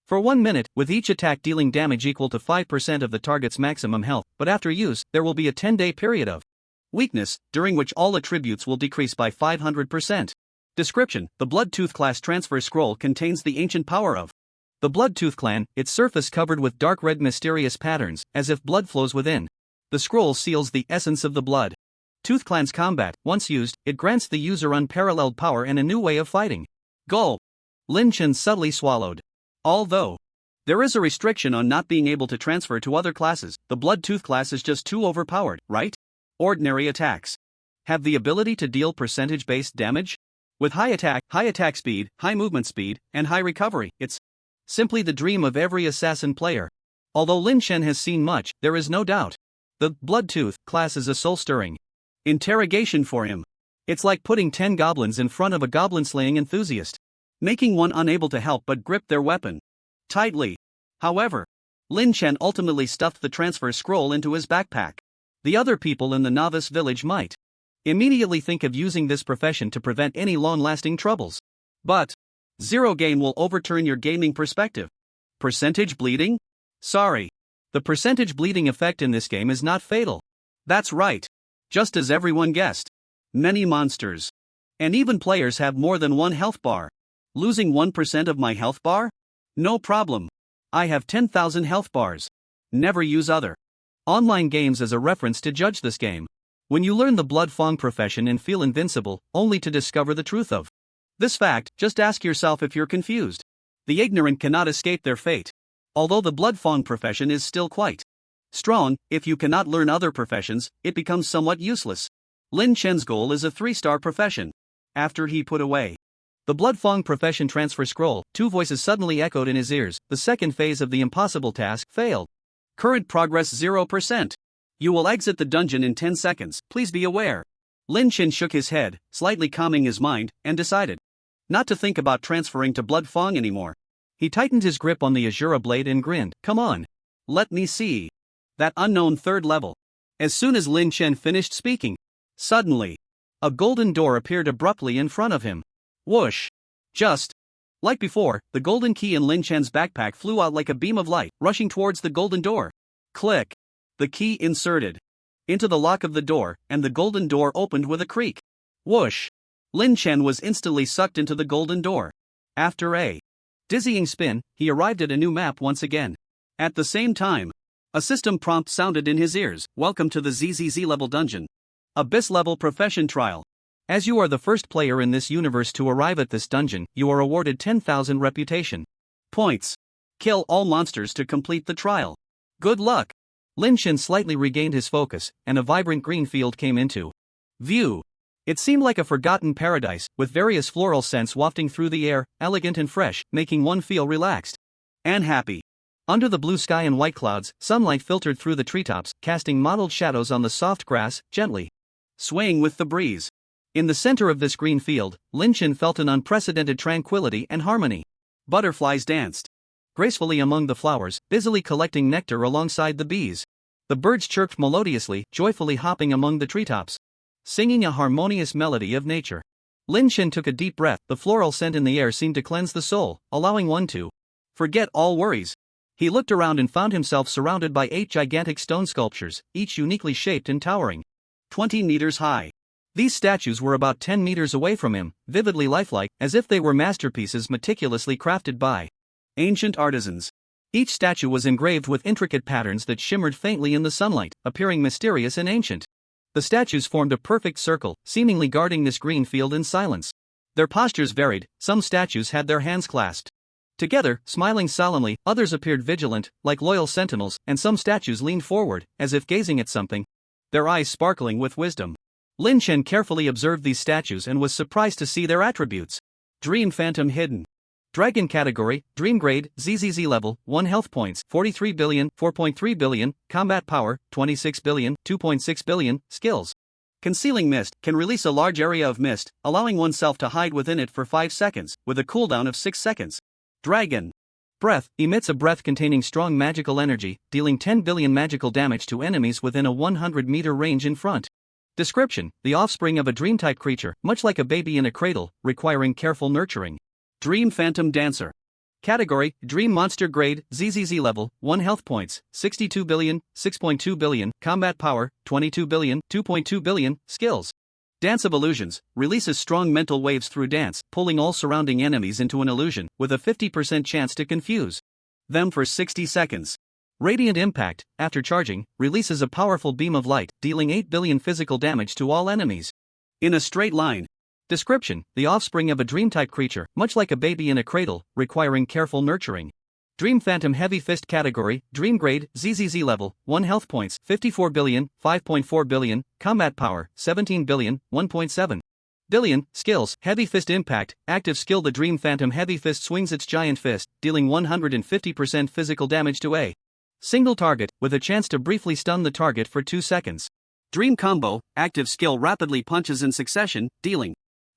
for 1 minute, with each attack dealing damage equal to 5% of the target's maximum health, but after use, there will be a 10-day period of weakness, during which all attributes will decrease by 500%. Description: the Bloodtooth Class Transfer Scroll contains the ancient power of the Bloodtooth clan, its surface covered with dark red mysterious patterns, as if blood flows within. The scroll seals the essence of the Bloodtooth clan's combat. Once used, it grants the user unparalleled power and a new way of fighting. Gulp. Lin Chen subtly swallowed. Although there is a restriction on not being able to transfer to other classes, the Bloodtooth class is just too overpowered, right? Ordinary attacks have the ability to deal percentage-based damage? With high attack speed, high movement speed, and high recovery, it's simply the dream of every assassin player. Although Lin Chen has seen much, there is no doubt the Bloodtooth class is a soul-stirring interrogation for him. It's like putting 10 goblins in front of a goblin-slaying enthusiast, making one unable to help but grip their weapon tightly. However, Lin Chen ultimately stuffed the transfer scroll into his backpack. The other people in the novice village might immediately think of using this profession to prevent any long-lasting troubles. But Zero game will overturn your gaming perspective. Percentage bleeding? Sorry. The percentage bleeding effect in this game is not fatal. That's right. Just as everyone guessed. Many monsters. And even players have more than one health bar. Losing 1% of my health bar? No problem. I have 10,000 health bars. Never use other online games as a reference to judge this game. When you learn the Blood Fong profession and feel invincible, only to discover the truth of this fact, just ask yourself if you're confused. The ignorant cannot escape their fate. Although the Blood Fong profession is still quite strong, if you cannot learn other professions, it becomes somewhat useless. Lin Chen's goal is a 3-star profession. After he put away the Blood Fong profession transfer scroll, 2 voices suddenly echoed in his ears. The second phase of the impossible task failed. Current progress 0%. You will exit the dungeon in 10 seconds, please be aware. Lin Chen shook his head, slightly calming his mind, and decided not to think about transferring to Blood Fong anymore. He tightened his grip on the Azura blade and grinned. Come on. Let me see that unknown 3rd level. As soon as Lin Chen finished speaking, suddenly, a golden door appeared abruptly in front of him. Whoosh! Just like before, the golden key in Lin Chen's backpack flew out like a beam of light, rushing towards the golden door. Click! The key inserted into the lock of the door, and the golden door opened with a creak. Whoosh! Lin Chen was instantly sucked into the golden door. After a dizzying spin, he arrived at a new map once again. At the same time, a system prompt sounded in his ears. Welcome to the ZZZ level dungeon. Abyss level profession trial. As you are the first player in this universe to arrive at this dungeon, you are awarded 10,000 reputation points. Kill all monsters to complete the trial. Good luck. Lin Chen slightly regained his focus, and a vibrant green field came into view. It seemed like a forgotten paradise, with various floral scents wafting through the air, elegant and fresh, making one feel relaxed and happy. Under the blue sky and white clouds, sunlight filtered through the treetops, casting mottled shadows on the soft grass, gently swaying with the breeze. In the center of this green field, Lin Chen felt an unprecedented tranquility and harmony. Butterflies danced gracefully among the flowers, busily collecting nectar alongside the bees. The birds chirped melodiously, joyfully hopping among the treetops, singing a harmonious melody of nature. Lin Chen took a deep breath. The floral scent in the air seemed to cleanse the soul, allowing one to forget all worries. He looked around and found himself surrounded by 8 gigantic stone sculptures, each uniquely shaped and towering 20 meters high. These statues were about 10 meters away from him, vividly lifelike, as if they were masterpieces meticulously crafted by ancient artisans. Each statue was engraved with intricate patterns that shimmered faintly in the sunlight, appearing mysterious and ancient. The statues formed a perfect circle, seemingly guarding this green field in silence. Their postures varied. Some statues had their hands clasped together, smiling solemnly, others appeared vigilant, like loyal sentinels, and some statues leaned forward, as if gazing at something, their eyes sparkling with wisdom. Lin Chen carefully observed these statues and was surprised to see their attributes. Dream Phantom hidden. Dragon category, Dream grade, ZZZ level, 1 health points, 43 billion, 4.3 billion, combat power, 26 billion, 2.6 billion, skills. Concealing mist, can release a large area of mist, allowing oneself to hide within it for 5 seconds, with a cooldown of 6 seconds. Dragon breath, emits a breath containing strong magical energy, dealing 10 billion magical damage to enemies within a 100-meter range in front. Description, the offspring of a dream-type creature, much like a baby in a cradle, requiring careful nurturing. Dream Phantom Dancer. Category, Dream Monster grade, ZZZ level, 1 health points, 62 billion, 6.2 billion, combat power, 22 billion, 2.2 billion, skills. Dance of Illusions, releases strong mental waves through dance, pulling all surrounding enemies into an illusion, with a 50% chance to confuse them for 60 seconds. Radiant Impact, after charging, releases a powerful beam of light, dealing 8 billion physical damage to all enemies. In a straight line. Description, the offspring of a dream-type creature, much like a baby in a cradle, requiring careful nurturing. Dream Phantom Heavy Fist category, Dream grade, ZZZ level, 1 health points, 54 billion, 5.4 billion, combat power, 17 billion, 1.7 billion, skills, Heavy Fist Impact, active skill. The Dream Phantom Heavy Fist swings its giant fist, dealing 150% physical damage to a single target, with a chance to briefly stun the target for 2 seconds. Dream Combo, active skill rapidly punches in succession, dealing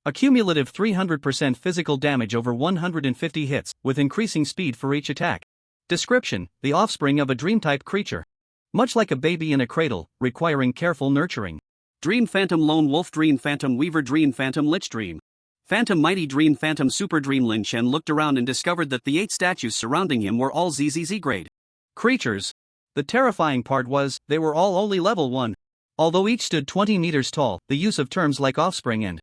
a cumulative 300% physical damage over 150 hits, with increasing speed for each attack. Description, the offspring of a dream-type creature, much like a baby in a cradle, requiring careful nurturing. Dream Phantom Lone Wolf, Dream Phantom Weaver, Dream Phantom Lich Dream Phantom Mighty Dream Phantom Super Dream. Lin Chen looked around and discovered that the 8 statues surrounding him were all ZZZ grade creatures. The terrifying part was, they were all only level 1. Although each stood 20 meters tall, the use of terms like offspring and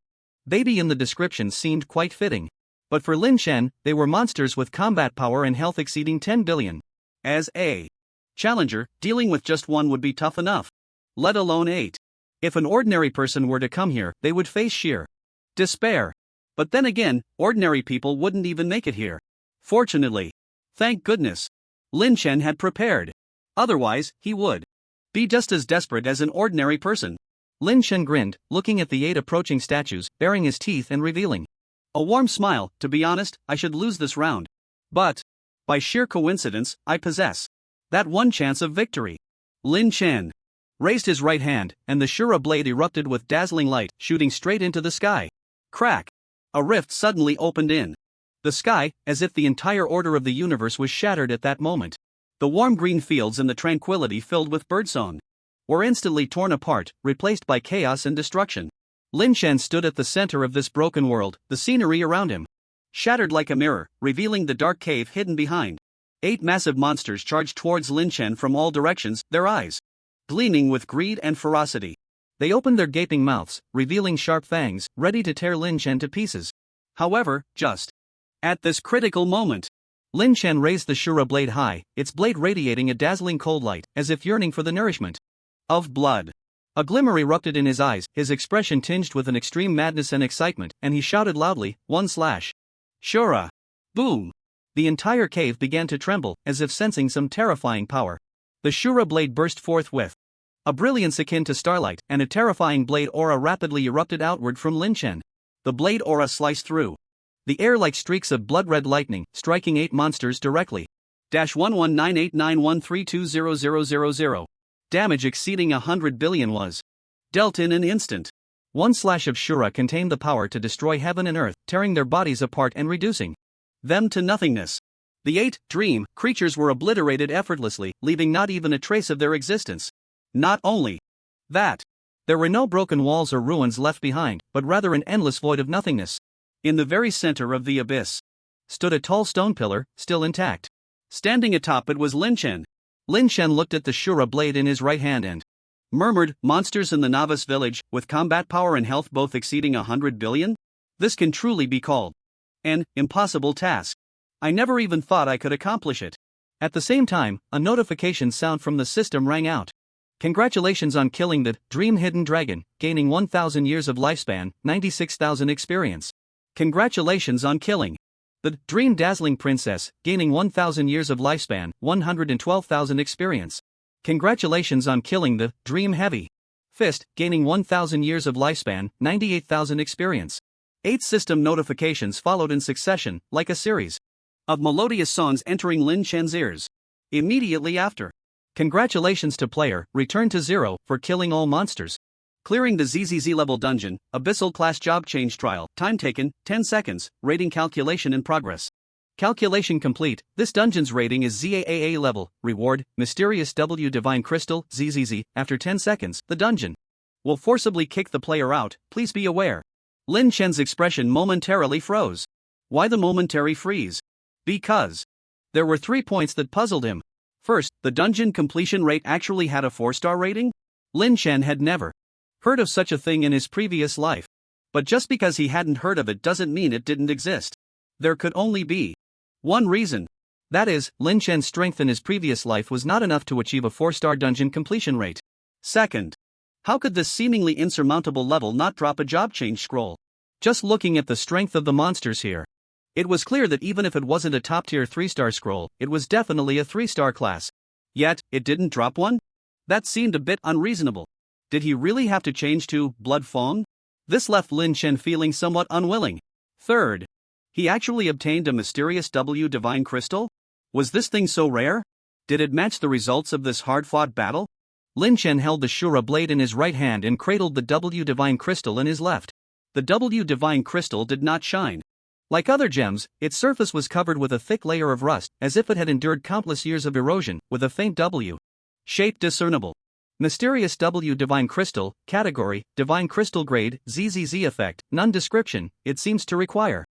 baby in the descriptions seemed quite fitting. But for Lin Chen, they were monsters with combat power and health exceeding 10 billion. As a challenger, dealing with just one would be tough enough, let alone 8. If an ordinary person were to come here, they would face sheer despair. But then again, ordinary people wouldn't even make it here. Fortunately, thank goodness, Lin Chen had prepared. Otherwise, he would be just as desperate as an ordinary person. Lin Chen grinned, looking at the 8 approaching statues, baring his teeth and revealing a warm smile. To be honest, I should lose this round. But, by sheer coincidence, I possess that one chance of victory. Lin Chen raised his right hand, and the Shura blade erupted with dazzling light, shooting straight into the sky. Crack! A rift suddenly opened in the sky, as if the entire order of the universe was shattered at that moment. The warm green fields and the tranquility filled with birdsong were instantly torn apart, replaced by chaos and destruction. Lin Chen stood at the center of this broken world, the scenery around him shattered like a mirror, revealing the dark cave hidden behind. 8 massive monsters charged towards Lin Chen from all directions, their eyes gleaming with greed and ferocity. They opened their gaping mouths, revealing sharp fangs, ready to tear Lin Chen to pieces. However, just at this critical moment, Lin Chen raised the Shura blade high, its blade radiating a dazzling cold light, as if yearning for the nourishment of blood. A glimmer erupted in his eyes, his expression tinged with an extreme madness and excitement, and he shouted loudly, "One slash! Shura!" Boom! The entire cave began to tremble, as if sensing some terrifying power. The Shura blade burst forth with a brilliance akin to starlight, and a terrifying blade aura rapidly erupted outward from Lin Chen. The blade aura sliced through the air like streaks of blood-red lightning, striking 8 monsters directly. 1198913200000. Damage exceeding 100 billion was dealt in an instant. One slash of Shura contained the power to destroy heaven and earth, tearing their bodies apart and reducing them to nothingness. The 8 dream creatures were obliterated effortlessly, leaving not even a trace of their existence. Not only that, there were no broken walls or ruins left behind, but rather an endless void of nothingness. In the very center of the abyss stood a tall stone pillar, still intact. Standing atop it was Lin Chen. Lin Chen looked at the Shura blade in his right hand and murmured, "Monsters in the novice village, with combat power and health both exceeding 100 billion? This can truly be called an impossible task. I never even thought I could accomplish it." At the same time, a notification sound from the system rang out. "Congratulations on killing the Dream Hidden Dragon, gaining 1,000 years of lifespan, 96,000 experience. Congratulations on killing the Dream Dazzling Princess, gaining 1,000 years of lifespan, 112,000 experience. Congratulations on killing the Dream Heavy Fist, gaining 1,000 years of lifespan, 98,000 experience." 8 system notifications followed in succession, like a series of melodious songs entering Lin Chen's ears. Immediately after, "Congratulations to player, return to 0, for killing all monsters. Clearing the ZZZ level dungeon, Abyssal class job change trial, time taken, 10 seconds, rating calculation in progress. Calculation complete, this dungeon's rating is ZAAA level, reward, Mysterious W Divine Crystal, ZZZ, after 10 seconds, the dungeon will forcibly kick the player out, please be aware." Lin Chen's expression momentarily froze. Why the momentary freeze? Because there were 3 points that puzzled him. First, the dungeon completion rate actually had a 4-star rating? Lin Chen had never heard of such a thing in his previous life. But just because he hadn't heard of it doesn't mean it didn't exist. There could only be one reason. That is, Lin Chen's strength in his previous life was not enough to achieve a 4-star dungeon completion rate. Second, how could this seemingly insurmountable level not drop a job change scroll? Just looking at the strength of the monsters here, it was clear that even if it wasn't a top-tier 3-star scroll, it was definitely a 3-star class. Yet, it didn't drop one? That seemed a bit unreasonable. Did he really have to change to Blood Fawn? This left Lin Chen feeling somewhat unwilling. Third, he actually obtained a Mysterious W Divine Crystal? Was this thing so rare? Did it match the results of this hard-fought battle? Lin Chen held the Shura blade in his right hand and cradled the W Divine Crystal in his left. The W Divine Crystal did not shine. Like other gems, its surface was covered with a thick layer of rust, as if it had endured countless years of erosion, with a faint W shape discernible. Mysterious W Divine Crystal, Category, Divine Crystal Grade, ZZZ Effect, None Description, it seems to require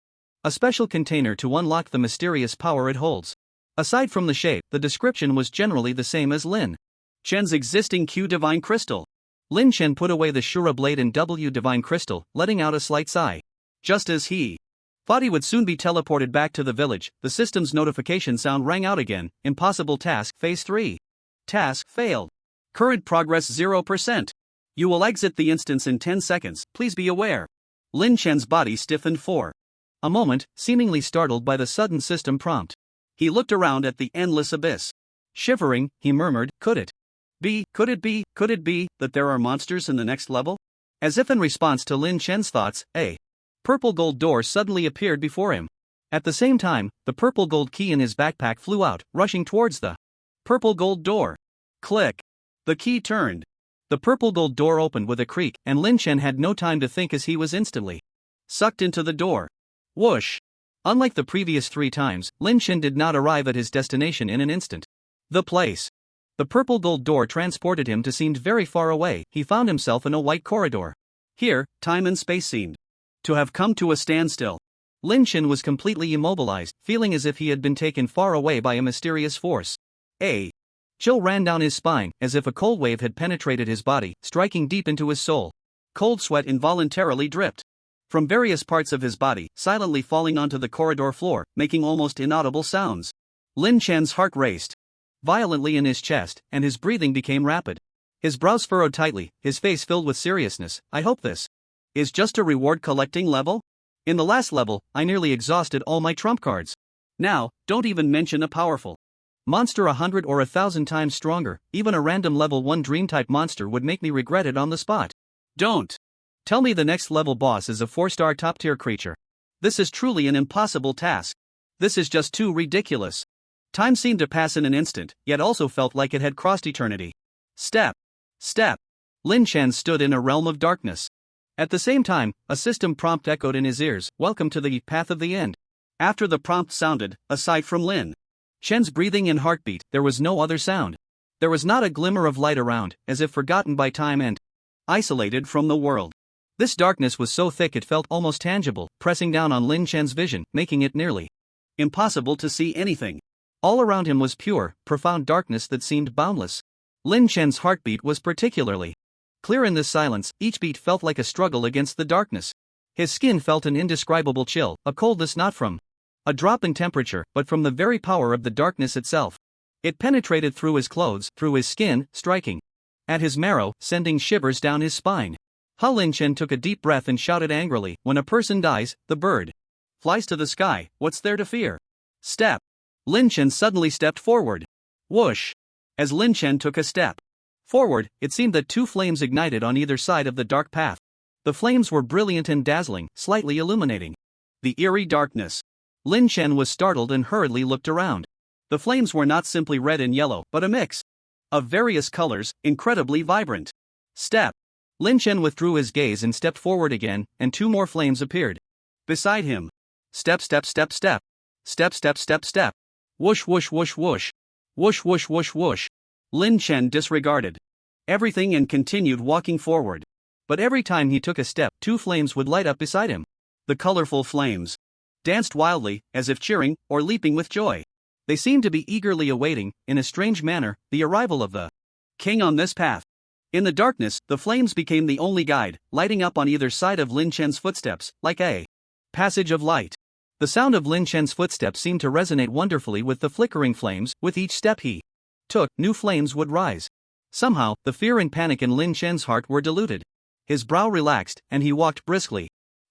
a special container to unlock the mysterious power it holds. Aside from the shape, the description was generally the same as Lin Chen's existing Q Divine Crystal. Lin Chen put away the Shura blade and W Divine Crystal, letting out a slight sigh. Just as he thought he would soon be teleported back to the village, the system's notification sound rang out again. Impossible task, Phase 3. Task failed. Current progress 0%. You will exit the instance in 10 seconds, please be aware. Lin Chen's body stiffened for a moment, seemingly startled by the sudden system prompt. He looked around at the endless abyss. Shivering, he murmured, could it be that there are monsters in the next level? As if in response to Lin Chen's thoughts, a purple gold door suddenly appeared before him. At the same time, the purple gold key in his backpack flew out, rushing towards the purple gold door. Click. The key turned. The purple gold door opened with a creak, and Lin Chen had no time to think as he was instantly sucked into the door. Whoosh! Unlike the previous 3 times, Lin Chen did not arrive at his destination in an instant. The purple gold door transported him to seemed very far away. He found himself in a white corridor. Here, time and space seemed to have come to a standstill. Lin Chen was completely immobilized, feeling as if he had been taken far away by a mysterious force. A chill ran down his spine, as if a cold wave had penetrated his body, striking deep into his soul. Cold sweat involuntarily dripped from various parts of his body, silently falling onto the corridor floor, making almost inaudible sounds. Lin Chen's heart raced violently in his chest, and his breathing became rapid. His brows furrowed tightly, his face filled with seriousness. I hope this is just a reward collecting level? In the last level, I nearly exhausted all my trump cards. Now, don't even mention a powerful monster 100 or 1,000 times stronger. Even a random level 1 dream-type monster would make me regret it on the spot. Don't tell me the next level boss is a 4-star top-tier creature. This is truly an impossible task. This is just too ridiculous. Time seemed to pass in an instant, yet also felt like it had crossed eternity. Step. Lin Chen stood in a realm of darkness. At the same time, a system prompt echoed in his ears, welcome to the path of the end. After the prompt sounded, aside from Lin Chen's breathing and heartbeat, there was no other sound. There was not a glimmer of light around, as if forgotten by time and isolated from the world. This darkness was so thick it felt almost tangible, pressing down on Lin Chen's vision, making it nearly impossible to see anything. All around him was pure, profound darkness that seemed boundless. Lin Chen's heartbeat was particularly clear in this silence. Each beat felt like a struggle against the darkness. His skin felt an indescribable chill, a coldness not from a drop in temperature, but from the very power of the darkness itself. It penetrated through his clothes, through his skin, striking at his marrow, sending shivers down his spine. Lin Chen took a deep breath and shouted angrily, when a person dies, the bird flies to the sky, what's there to fear? Step. Lin Chen suddenly stepped forward. Whoosh! As Lin Chen took a step forward, it seemed that 2 flames ignited on either side of the dark path. The flames were brilliant and dazzling, slightly illuminating the eerie darkness. Lin Chen was startled and hurriedly looked around. The flames were not simply red and yellow, but a mix of various colors, incredibly vibrant. Step. Lin Chen withdrew his gaze and stepped forward again, and 2 more flames appeared beside him. Step. Step. Whoosh. Whoosh. Lin Chen disregarded everything and continued walking forward. But every time he took a step, 2 flames would light up beside him. The colorful flames danced wildly, as if cheering or leaping with joy. They seemed to be eagerly awaiting, in a strange manner, the arrival of the king on this path. In the darkness, the flames became the only guide, lighting up on either side of Lin Chen's footsteps, like a passage of light. The sound of Lin Chen's footsteps seemed to resonate wonderfully with the flickering flames. With each step he took, new flames would rise. Somehow, the fear and panic in Lin Chen's heart were diluted. His brow relaxed, and he walked briskly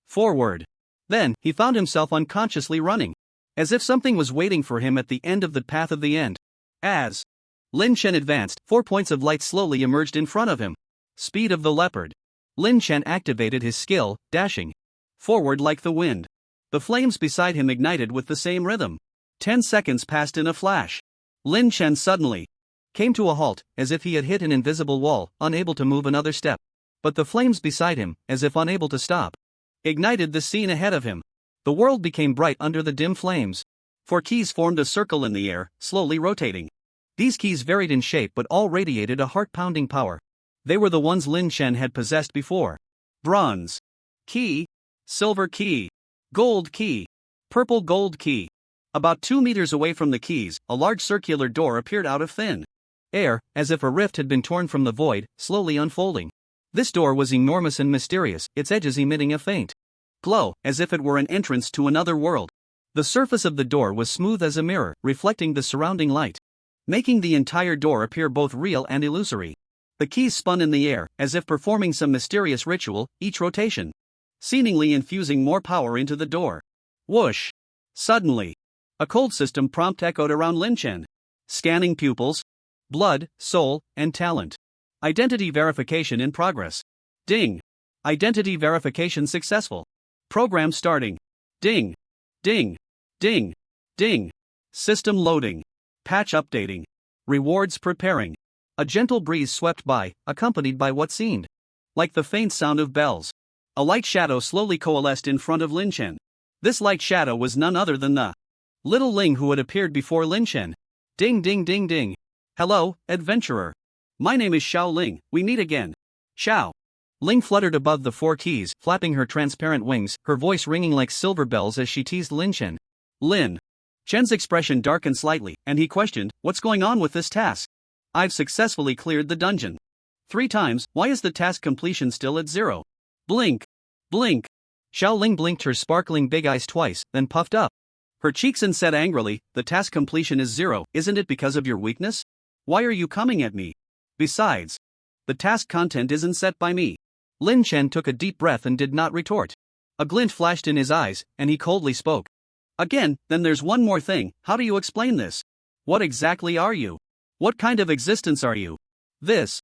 forward. Then, he found himself unconsciously running, as if something was waiting for him at the end of the path of the end. As Lin Chen advanced, 4 points of light slowly emerged in front of him. Speed of the leopard. Lin Chen activated his skill, dashing forward like the wind. The flames beside him ignited with the same rhythm. 10 seconds passed in a flash. Lin Chen suddenly came to a halt, as if he had hit an invisible wall, unable to move another step. But the flames beside him, as if unable to stop, ignited the scene ahead of him. The world became bright under the dim flames. 4 keys formed a circle in the air, slowly rotating. These keys varied in shape but all radiated a heart-pounding power. They were the ones Lin Chen had possessed before. Bronze key, silver key, gold key, purple gold key. About 2 meters away from the keys, a large circular door appeared out of thin air, as if a rift had been torn from the void, slowly unfolding. This door was enormous and mysterious, its edges emitting a faint glow, as if it were an entrance to another world. The surface of the door was smooth as a mirror, reflecting the surrounding light, making the entire door appear both real and illusory. The keys spun in the air, as if performing some mysterious ritual, each rotation seemingly infusing more power into the door. Whoosh! Suddenly, a cold system prompt echoed around Lin Chen. Scanning pupils, blood, soul, and talent. Identity verification in progress. Ding! Identity verification successful. Program starting. Ding! Ding! Ding! Ding! System loading. Patch updating. Rewards preparing. A gentle breeze swept by, accompanied by what seemed like the faint sound of bells. A light shadow slowly coalesced in front of Lin Chen. This light shadow was none other than the little Ling who had appeared before Lin Chen. Ding ding ding ding. Hello, adventurer. My name is Xiao Ling, we meet again. Xiao. Ling fluttered above the 4 keys, flapping her transparent wings, her voice ringing like silver bells as she teased Lin Chen. Lin Chen's expression darkened slightly, and he questioned, what's going on with this task? I've successfully cleared the dungeon 3 times, why is the task completion still at 0? Blink. Blink. Xiao Ling blinked her sparkling big eyes twice, then puffed up her cheeks and said angrily, the task completion is 0, isn't it because of your weakness? Why are you coming at me? Besides, the task content isn't set by me. Lin Chen took a deep breath and did not retort. A glint flashed in his eyes, and he coldly spoke. Again, then there's one more thing, how do you explain this? What exactly are you? What kind of existence are you? This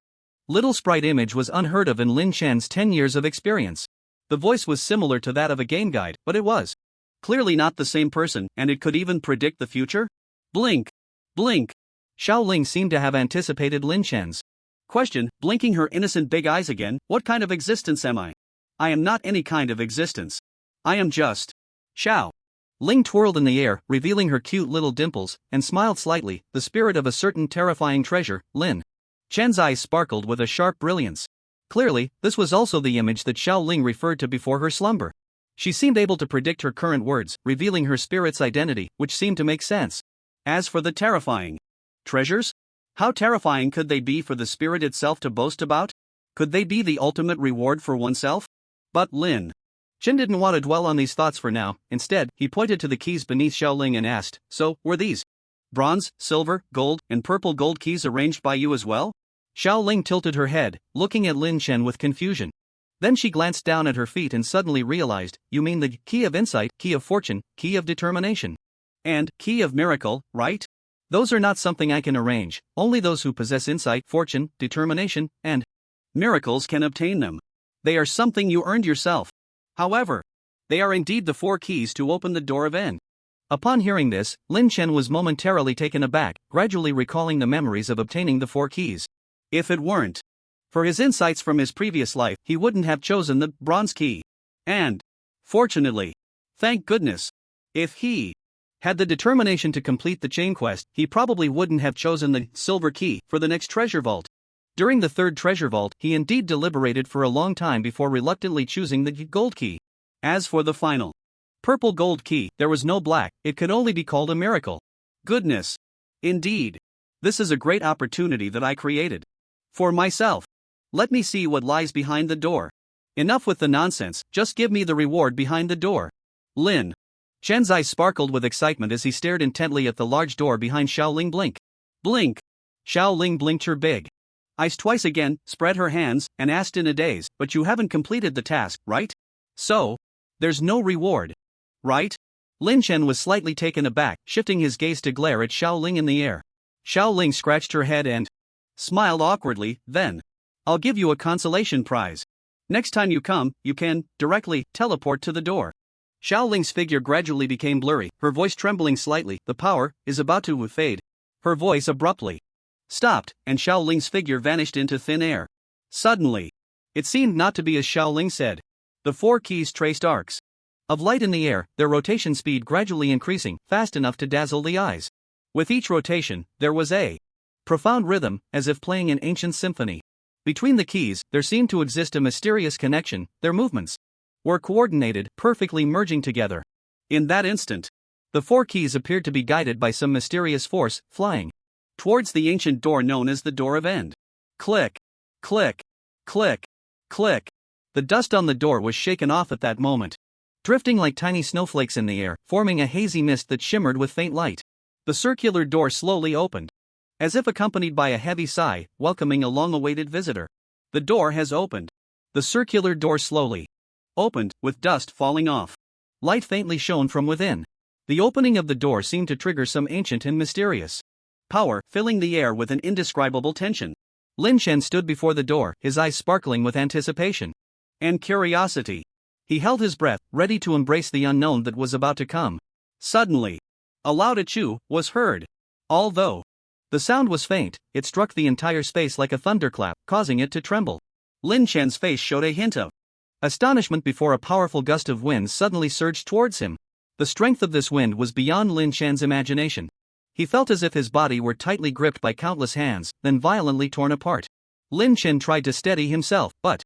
little sprite image was unheard of in Lin Chen's 10 years of experience. The voice was similar to that of a game guide, but it was clearly not the same person, and it could even predict the future? Blink. Blink. Xiao Ling seemed to have anticipated Lin Chen's question, blinking her innocent big eyes again, what kind of existence am I? I am not any kind of existence. I am just Xiao. Ling twirled in the air, revealing her cute little dimples, and smiled slightly, the spirit of a certain terrifying treasure. Lin Chen's eyes sparkled with a sharp brilliance. Clearly, this was also the image that Xiao Ling referred to before her slumber. She seemed able to predict her current words, revealing her spirit's identity, which seemed to make sense. As for the terrifying treasures? How terrifying could they be for the spirit itself to boast about? Could they be the ultimate reward for oneself? But Lin Chen didn't want to dwell on these thoughts for now. Instead, he pointed to the keys beneath Xiao Ling and asked, so, were these bronze, silver, gold, and purple gold keys arranged by you as well? Xiao Ling tilted her head, looking at Lin Chen with confusion. Then she glanced down at her feet and suddenly realized, you mean the key of insight, key of fortune, key of determination, and key of miracle, right? Those are not something I can arrange, only those who possess insight, fortune, determination, and miracles can obtain them. They are something you earned yourself. However, they are indeed the 4 keys to open the door of end. Upon hearing this, Lin Chen was momentarily taken aback, gradually recalling the memories of obtaining the 4 keys. If it weren't for his insights from his previous life, he wouldn't have chosen the bronze key. And, fortunately, thank goodness, if he had the determination to complete the chain quest, he probably wouldn't have chosen the silver key for the next treasure vault. During the 3rd treasure vault, he indeed deliberated for a long time before reluctantly choosing the gold key. As for the final purple gold key, there was no black, it could only be called a miracle. Goodness. Indeed. This is a great opportunity that I created for myself. Let me see what lies behind the door. Enough with the nonsense, just give me the reward behind the door. Lin Chen's eyes sparkled with excitement as he stared intently at the large door behind Xiao Ling. Blink. Blink. Xiao Ling blinked her big eyes twice again, spread her hands, and asked in a daze, but you haven't completed the task, right? So, there's no reward, right? Lin Chen was slightly taken aback, shifting his gaze to glare at Xiao Ling in the air. Xiao Ling scratched her head and smiled awkwardly, then, I'll give you a consolation prize. Next time you come, you can, directly, teleport to the door. Xiao Ling's figure gradually became blurry, her voice trembling slightly, the power is about to fade. Her voice abruptly stopped, and Xiao Ling's figure vanished into thin air. Suddenly, it seemed not to be as Xiao Ling said. The 4 keys traced arcs of light in the air, their rotation speed gradually increasing, fast enough to dazzle the eyes. With each rotation, there was a profound rhythm, as if playing an ancient symphony. Between the keys, there seemed to exist a mysterious connection, their movements were coordinated, perfectly merging together. In that instant, the 4 keys appeared to be guided by some mysterious force, flying towards the ancient door known as the Door of End. Click, click, click, click. The dust on the door was shaken off at that moment, drifting like tiny snowflakes in the air, forming a hazy mist that shimmered with faint light. The circular door slowly opened, as if accompanied by a heavy sigh, welcoming a long-awaited visitor. The door has opened. The circular door slowly opened, with dust falling off. Light faintly shone from within. The opening of the door seemed to trigger some ancient and mysterious power, filling the air with an indescribable tension. Lin Chen stood before the door, his eyes sparkling with anticipation and curiosity. He held his breath, ready to embrace the unknown that was about to come. Suddenly, a loud achoo was heard. Although the sound was faint, it struck the entire space like a thunderclap, causing it to tremble. Lin Chen's face showed a hint of astonishment before a powerful gust of wind suddenly surged towards him. The strength of this wind was beyond Lin Chen's imagination. He felt as if his body were tightly gripped by countless hands, then violently torn apart. Lin Chen tried to steady himself, but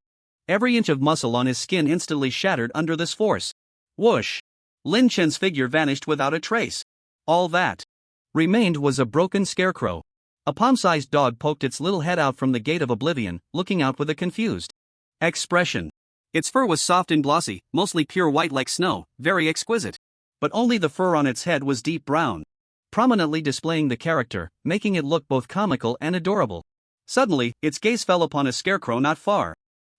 every inch of muscle on his skin instantly shattered under this force. Whoosh! Lin Chen's figure vanished without a trace. All that remained was a broken scarecrow. A palm-sized dog poked its little head out from the gate of oblivion, looking out with a confused expression. Its fur was soft and glossy, mostly pure white like snow, very exquisite. But only the fur on its head was deep brown, prominently displaying the character, making it look both comical and adorable. Suddenly, its gaze fell upon a scarecrow not far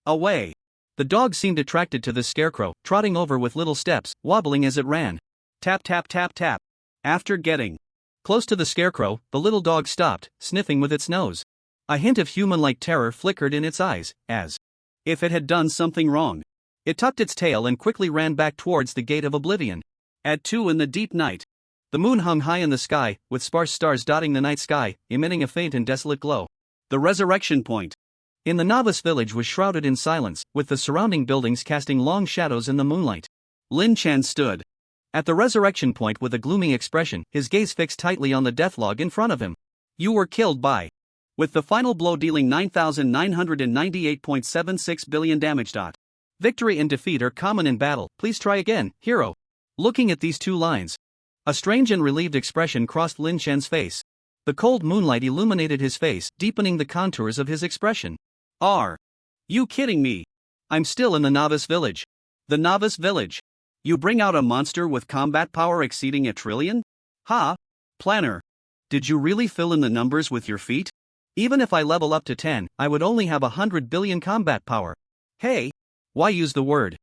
away. The dog seemed attracted to the scarecrow, trotting over with little steps, wobbling as it ran. Tap tap tap tap. After getting close to the scarecrow, the little dog stopped, sniffing with its nose. A hint of human-like terror flickered in its eyes, as if it had done something wrong. It tucked its tail and quickly ran back towards the gate of oblivion. At 2 in the deep night, the moon hung high in the sky, with sparse stars dotting the night sky, emitting a faint and desolate glow. The resurrection point in the novice village was shrouded in silence, with the surrounding buildings casting long shadows in the moonlight. Lin Chen stood at the resurrection point with a gloomy expression, his gaze fixed tightly on the death log in front of him. You were killed by, with the final blow dealing 9,998.76 billion damage. Victory and defeat are common in battle, please try again, hero. Looking at these 2 lines, a strange and relieved expression crossed Lin Chen's face. The cold moonlight illuminated his face, deepening the contours of his expression. Are you kidding me? I'm still in the novice village. The novice village? You bring out a monster with combat power exceeding 1 trillion? Ha! Planner. Did you really fill in the numbers with your feet? Even if I level up to 10, I would only have 100 billion combat power. Hey! Why use the word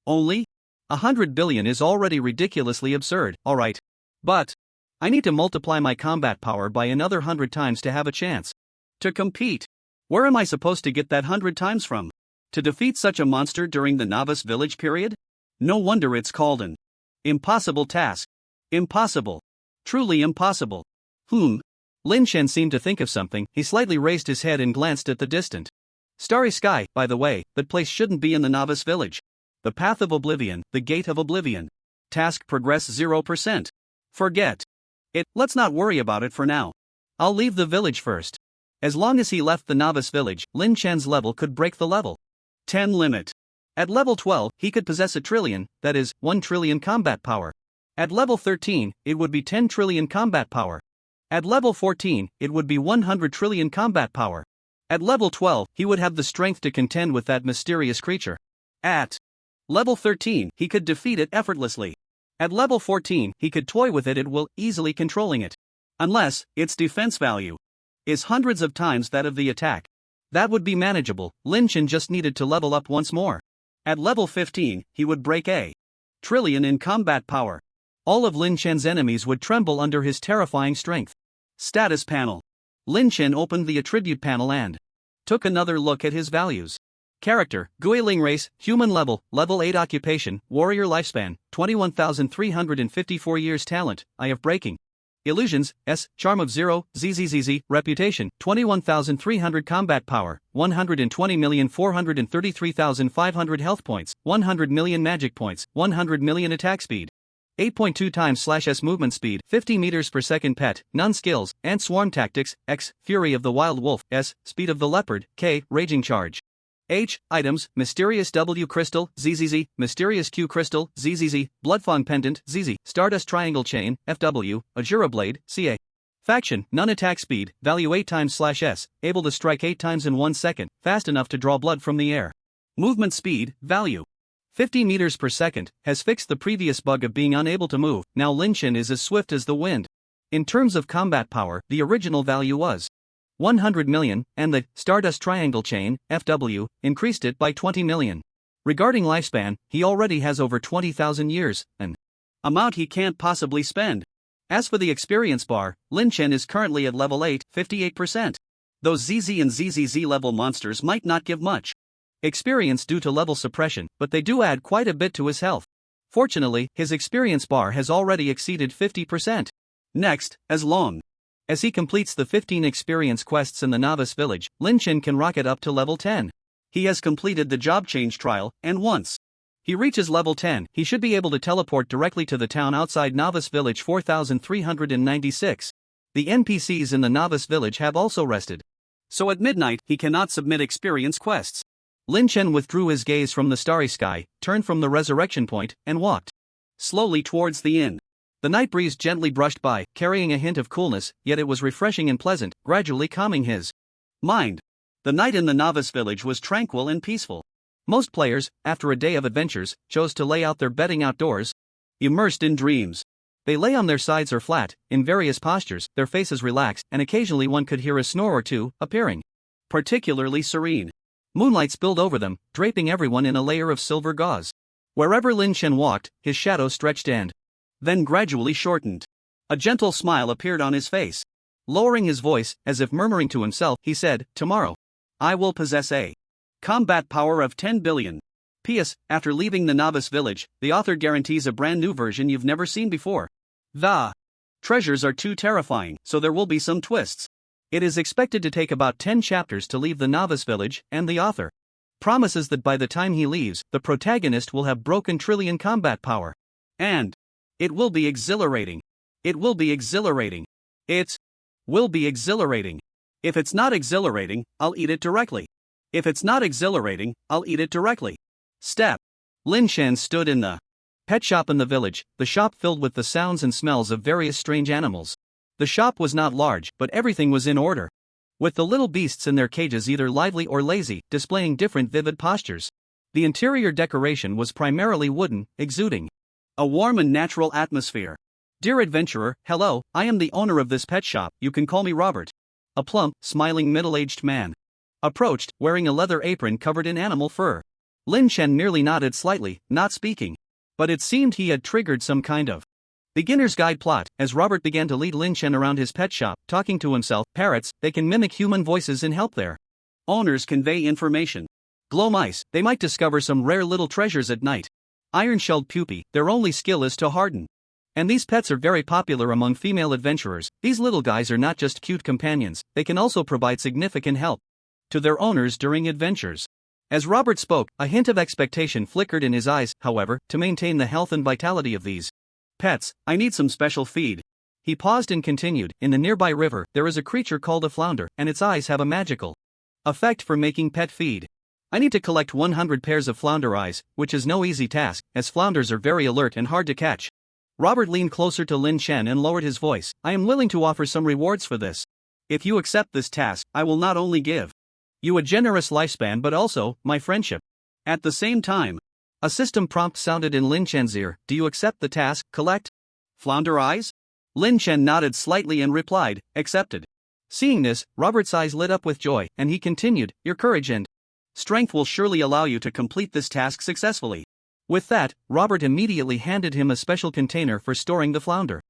only? 100 billion is already ridiculously absurd, alright. But I need to multiply my combat power by another 100 times to have a chance to compete. Where am I supposed to get that 100 times from? To defeat such a monster during the novice village period? No wonder it's called an impossible task. Impossible. Truly impossible. Lin Chen seemed to think of something. He slightly raised his head and glanced at the distant starry sky. By the way, that place shouldn't be in the novice village. The path of oblivion, the gate of oblivion. Task progress 0%. Forget it, let's not worry about it for now. I'll leave the village first. As long as he left the novice village, Lin Chen's level could break the level 10 limit. At level 12, he could possess 1 trillion, that is, 1 trillion combat power. At level 13, it would be 10 trillion combat power. At level 14, it would be 100 trillion combat power. At level 12, he would have the strength to contend with that mysterious creature. At level 13, he could defeat it effortlessly. At level 14, he could toy with it while easily controlling it. Unless its defense value is hundreds of times that of the attack. That would be manageable. Lin Chen just needed to level up once more. At level 15, he would break 1 trillion in combat power. All of Lin Chen's enemies would tremble under his terrifying strength. Status panel. Lin Chen opened the attribute panel and took another look at his values. Character, Guiling race, human level 8 occupation, warrior lifespan, 21,354 years talent, eye of breaking. Illusions, S, charm of 0, ZZZZ, reputation, 21,300 combat power, 120,433,500 health points, 100 million magic points, 100 million attack speed. 8.2 times /s movement speed, 50 meters per second pet, none skills, ant swarm tactics, x, fury of the wild wolf, s, speed of the leopard, k, raging charge. H, items, mysterious W crystal, ZZZ, mysterious Q crystal, ZZZ, bloodfawn pendant, ZZ, stardust triangle chain, FW, Azura blade, CA. Faction, none attack speed, value 8 times /s, able to strike 8 times in 1 second, fast enough to draw blood from the air. Movement speed, value 50 meters per second, has fixed the previous bug of being unable to move, now Lin Chen is as swift as the wind. In terms of combat power, the original value was 100 million, and the Stardust Triangle Chain, FW, increased it by 20 million. Regarding lifespan, he already has over 20,000 years, an amount he can't possibly spend. As for the experience bar, Lin Chen is currently at level 8, 58%. Those ZZ and ZZZ level monsters might not give much experience due to level suppression, but they do add quite a bit to his health. Fortunately, his experience bar has already exceeded 50%. Next, as long as he completes the 15 experience quests in the novice village, Lin Chen can rocket up to level 10. He has completed the job change trial, and once he reaches level 10, he should be able to teleport directly to the town outside Novice Village 4396. The NPCs in the Novice Village have also rested, so at midnight he cannot submit experience quests. Lin Chen withdrew his gaze from the starry sky, turned from the resurrection point, and walked slowly towards the inn. The night breeze gently brushed by, carrying a hint of coolness, yet it was refreshing and pleasant, gradually calming his mind. The night in the Novice Village was tranquil and peaceful. Most players, after a day of adventures, chose to lay out their bedding outdoors, immersed in dreams. They lay on their sides or flat, in various postures, their faces relaxed, and occasionally one could hear a snore or two, appearing particularly serene. Moonlight spilled over them, draping everyone in a layer of silver gauze. Wherever Lin Chen walked, his shadow stretched and then gradually shortened. A gentle smile appeared on his face. Lowering his voice, as if murmuring to himself, he said, "Tomorrow, I will possess a combat power of 10 billion. P.S. After leaving the Novice Village, the author guarantees a brand new version you've never seen before. The treasures are too terrifying, so there will be some twists. It is expected to take about 10 chapters to leave the Novice Village, and the author promises that by the time he leaves, the protagonist will have broken trillion combat power. And it will be exhilarating. It will be exhilarating. It will be exhilarating. If it's not exhilarating, I'll eat it directly. If it's not exhilarating, I'll eat it directly." Step. Lin Chen stood in the pet shop in the village, the shop filled with the sounds and smells of various strange animals. The shop was not large, but everything was in order, with the little beasts in their cages either lively or lazy, displaying different vivid postures. The interior decoration was primarily wooden, exuding a warm and natural atmosphere. "Dear adventurer, hello, I am the owner of this pet shop, you can call me Robert." A plump, smiling middle-aged man approached, wearing a leather apron covered in animal fur. Lin Chen merely nodded slightly, not speaking. But it seemed he had triggered some kind of beginner's guide plot, as Robert began to lead Lin Chen around his pet shop, talking to himself. "Parrots, they can mimic human voices and help their owners convey information. Glow mice, they might discover some rare little treasures at night. Iron-shelled pupae, their only skill is to harden. And these pets are very popular among female adventurers. These little guys are not just cute companions, they can also provide significant help to their owners during adventures." As Robert spoke, a hint of expectation flickered in his eyes. "However, to maintain the health and vitality of these pets, I need some special feed." He paused and continued, "In the nearby river, there is a creature called a flounder, and its eyes have a magical effect for making pet feed. I need to collect 100 pairs of flounder eyes, which is no easy task, as flounders are very alert and hard to catch." Robert leaned closer to Lin Chen and lowered his voice. "I am willing to offer some rewards for this. If you accept this task, I will not only give you a generous lifespan but also my friendship. At the same time." A system prompt sounded in Lin Chen's ear. "Do you accept the task, collect flounder eyes?" Lin Chen nodded slightly and replied, "Accepted." Seeing this, Robert's eyes lit up with joy, and he continued, "Your courage and strength will surely allow you to complete this task successfully." With that, Robert immediately handed him a special container for storing the flounder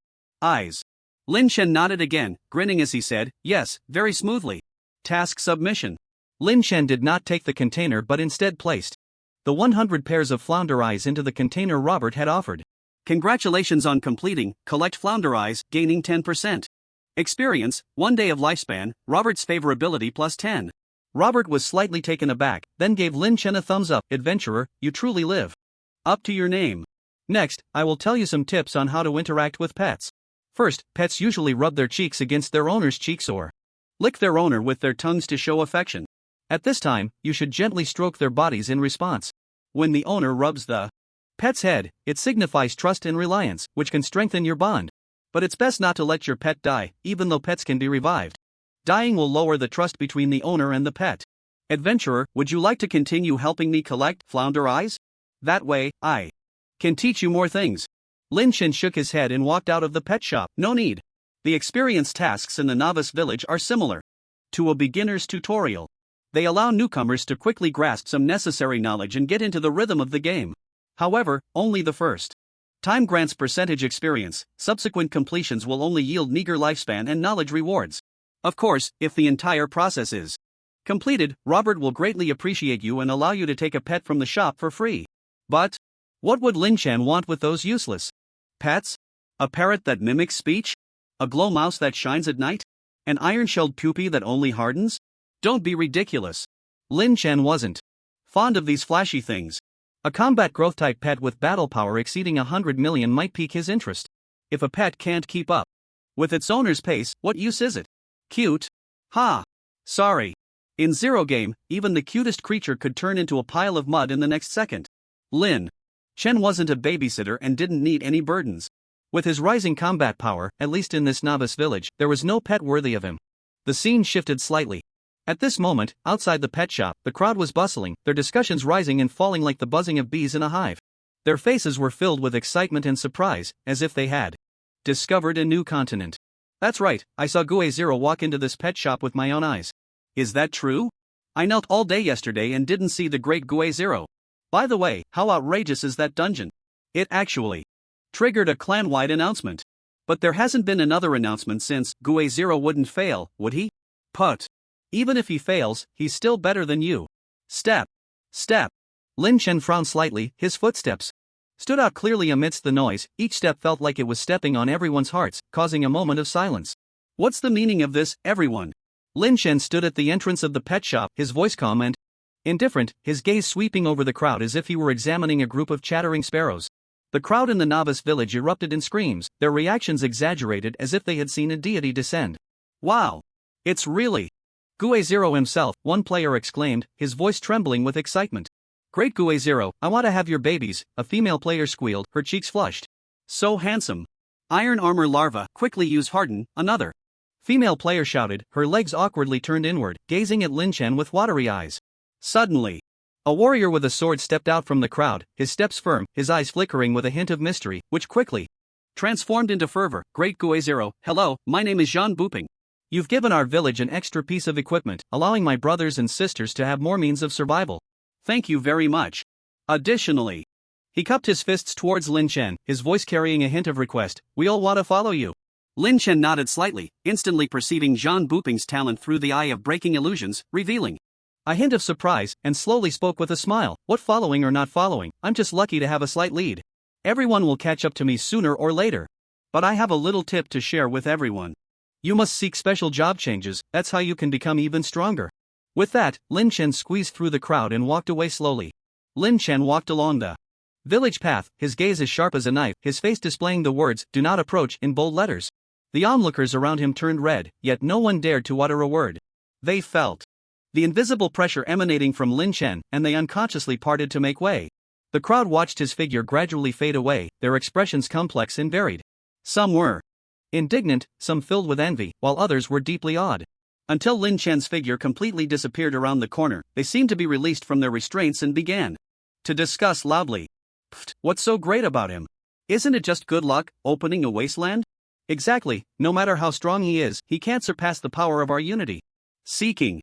eyes. Lin Chen nodded again, grinning as he said, "Yes, very smoothly." Task submission. Lin Chen did not take the container but instead placed the 100 pairs of flounder eyes into the container Robert had offered. "Congratulations on completing, collect flounder eyes, gaining 10%. Experience, 1 day of lifespan, Robert's favorability plus 10. Robert was slightly taken aback, then gave Lin Chen a thumbs up. "Adventurer, you truly live up to your name. Next, I will tell you some tips on how to interact with pets. First, pets usually rub their cheeks against their owner's cheeks or lick their owner with their tongues to show affection. At this time, you should gently stroke their bodies in response. When the owner rubs the pet's head, it signifies trust and reliance, which can strengthen your bond. But it's best not to let your pet die, even though pets can be revived. Dying will lower the trust between the owner and the pet. Adventurer, would you like to continue helping me collect flounder eyes? That way, I can teach you more things. Lin Chen shook his head and walked out of the pet shop. No need. The experience tasks in the novice village are similar to a beginner's tutorial. They allow newcomers to quickly grasp some necessary knowledge and get into the rhythm of the game. However, only the first time grants percentage experience. Subsequent completions will only yield meager lifespan and knowledge rewards. Of course, if the entire process is completed, Robert will greatly appreciate you and allow you to take a pet from the shop for free. But what would Lin Chen want with those useless pets? A parrot that mimics speech? A glow mouse that shines at night? An iron-shelled puppy that only hardens? Don't be ridiculous. Lin Chen wasn't fond of these flashy things. A combat growth-type pet with battle power exceeding 100 million might pique his interest. If a pet can't keep up with its owner's pace, what use is it? Cute? Ha! Sorry. In Zero Game, even the cutest creature could turn into a pile of mud in the next second. Lin Chen wasn't a babysitter and didn't need any burdens. With his rising combat power, at least in this novice village, there was no pet worthy of him. The scene shifted slightly. At this moment, outside the pet shop, the crowd was bustling, their discussions rising and falling like the buzzing of bees in a hive. Their faces were filled with excitement and surprise, as if they had discovered a new continent. That's right, I saw Gue Zero walk into this pet shop with my own eyes. Is that true? I knelt all day yesterday and didn't see the great Gue Zero. By the way, how outrageous is that dungeon? It actually triggered a clan-wide announcement. But there hasn't been another announcement since. Gue Zero wouldn't fail, would he? Put. Even if he fails, he's still better than you. Step. Step. Lin Chen frowned slightly, his footsteps stood out clearly amidst the noise. Each step felt like it was stepping on everyone's hearts, causing a moment of silence. What's the meaning of this, everyone? Lin Chen stood at the entrance of the pet shop, his voice calm and indifferent, his gaze sweeping over the crowd as if he were examining a group of chattering sparrows. The crowd in the novice village erupted in screams, their reactions exaggerated as if they had seen a deity descend. Wow! It's really Gue Zero himself, one player exclaimed, his voice trembling with excitement. Great Gue Zero, I want to have your babies, a female player squealed, her cheeks flushed. So handsome. Iron armor larva, quickly use harden, another female player shouted, her legs awkwardly turned inward, gazing at Lin Chen with watery eyes. Suddenly, a warrior with a sword stepped out from the crowd, his steps firm, his eyes flickering with a hint of mystery, which quickly transformed into fervor. Great Gue Zero, hello, my name is Jean Booping. You've given our village an extra piece of equipment, allowing my brothers and sisters to have more means of survival. Thank you very much. Additionally, he cupped his fists towards Lin Chen, his voice carrying a hint of request, we all want to follow you. Lin Chen nodded slightly, instantly perceiving Jean Booping's talent through the eye of breaking illusions, revealing a hint of surprise, and slowly spoke with a smile, what following or not following, I'm just lucky to have a slight lead. Everyone will catch up to me sooner or later. But I have a little tip to share with everyone. You must seek special job changes, that's how you can become even stronger. With that, Lin Chen squeezed through the crowd and walked away slowly. Lin Chen walked along the village path, his gaze as sharp as a knife, his face displaying the words, do not approach, in bold letters. The onlookers around him turned red, yet no one dared to utter a word. They felt the invisible pressure emanating from Lin Chen, and they unconsciously parted to make way. The crowd watched his figure gradually fade away, their expressions complex and varied. Some were indignant, some filled with envy, while others were deeply awed. Until Lin Chen's figure completely disappeared around the corner, they seemed to be released from their restraints and began to discuss loudly. Pfft, what's so great about him? Isn't it just good luck, opening a wasteland? Exactly, no matter how strong he is, he can't surpass the power of our unity. Seeking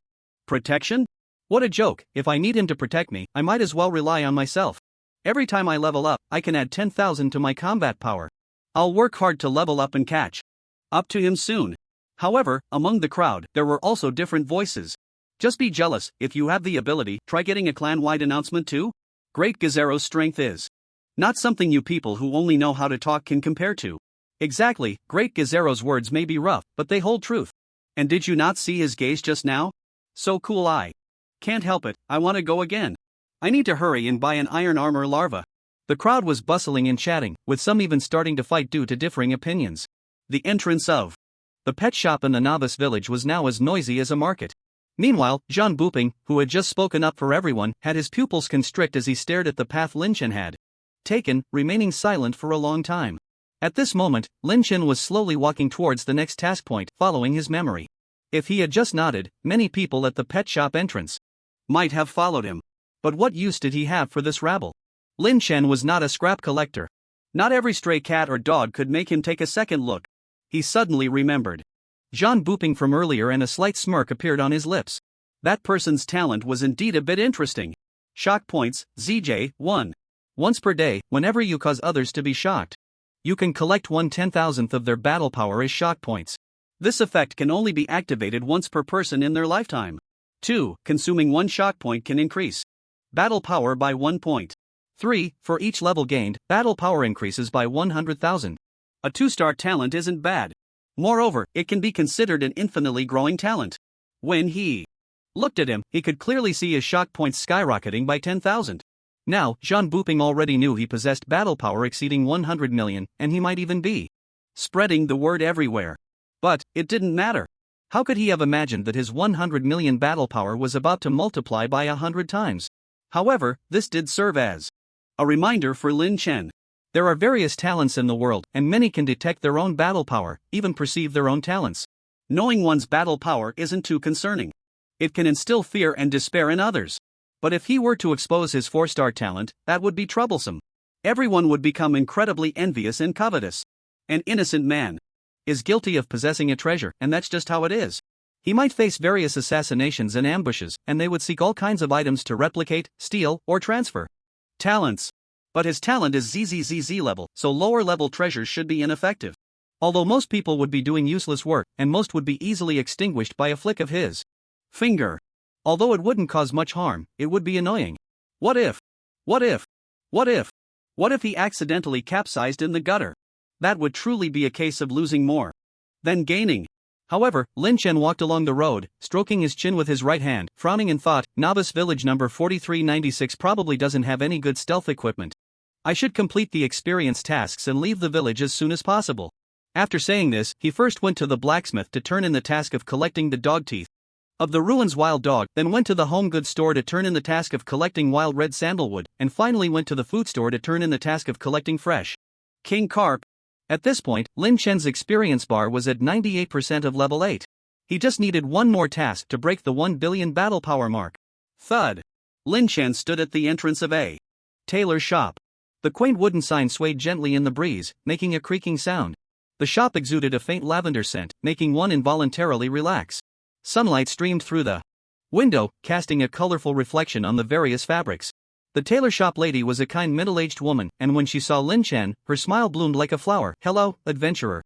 protection? What a joke, if I need him to protect me, I might as well rely on myself. Every time I level up, I can add 10,000 to my combat power. I'll work hard to level up and catch up to him soon. However, among the crowd, there were also different voices. Just be jealous, if you have the ability, try getting a clan-wide announcement too. Great Gazero's strength is not something you people who only know how to talk can compare to. Exactly, Great Gazero's words may be rough, but they hold truth. And did you not see his gaze just now? So cool. I can't help it, I want to go again. I need to hurry and buy an iron armor larva. The crowd was bustling and chatting, with some even starting to fight due to differing opinions. The entrance of the pet shop in the novice village was now as noisy as a market. Meanwhile, Jean Booping, who had just spoken up for everyone, had his pupils constrict as he stared at the path Lin Chen had taken, remaining silent for a long time. At this moment, Lin Chen was slowly walking towards the next task point, following his memory. If he had just nodded, many people at the pet shop entrance might have followed him. But what use did he have for this rabble? Lin Chen was not a scrap collector. Not every stray cat or dog could make him take a second look. He suddenly remembered Jean Booping from earlier, and a slight smirk appeared on his lips. That person's talent was indeed a bit interesting. Shock points, ZJ, 1. Once per day, whenever you cause others to be shocked, you can collect 1/10,000th of their battle power as shock points. This effect can only be activated once per person in their lifetime. 2. Consuming 1 shock point can increase battle power by 1 point. 3. For each level gained, battle power increases by 100,000. A 2-star talent isn't bad. Moreover, it can be considered an infinitely growing talent. When he looked at him, he could clearly see his shock points skyrocketing by 10,000. Now, Jean Booping already knew he possessed battle power exceeding 100 million, and he might even be spreading the word everywhere. But it didn't matter. How could he have imagined that his 100 million battle power was about to multiply by 100 times? However, this did serve as a reminder for Lin Chen. There are various talents in the world, and many can detect their own battle power, even perceive their own talents. Knowing one's battle power isn't too concerning. It can instill fear and despair in others. But if he were to expose his 4-star talent, that would be troublesome. Everyone would become incredibly envious and covetous. An innocent man is guilty of possessing a treasure, and that's just how it is. He might face various assassinations and ambushes, and they would seek all kinds of items to replicate, steal, or transfer talents. But his talent is ZZZZ level, so lower level treasures should be ineffective. Although most people would be doing useless work, and most would be easily extinguished by a flick of his finger. Although it wouldn't cause much harm, it would be annoying. What if he accidentally capsized in the gutter? That would truly be a case of losing more than gaining. However, Lin Chen walked along the road, stroking his chin with his right hand, frowning in thought. Novice village number 4396 probably doesn't have any good stealth equipment. I should complete the experience tasks and leave the village as soon as possible. After saying this, he first went to the blacksmith to turn in the task of collecting the dog teeth of the ruins wild dog, then went to the home goods store to turn in the task of collecting wild red sandalwood, and finally went to the food store to turn in the task of collecting fresh king carp. At this point, Lin Chen's experience bar was at 98% of level 8. He just needed one more task to break the 1 billion battle power mark. Thud. Lin Chen stood at the entrance of a tailor's shop. The quaint wooden sign swayed gently in the breeze, making a creaking sound. The shop exuded a faint lavender scent, making one involuntarily relax. Sunlight streamed through the window, casting a colorful reflection on the various fabrics. The tailor shop lady was a kind middle-aged woman, and when she saw Lin Chen, her smile bloomed like a flower. "Hello, adventurer.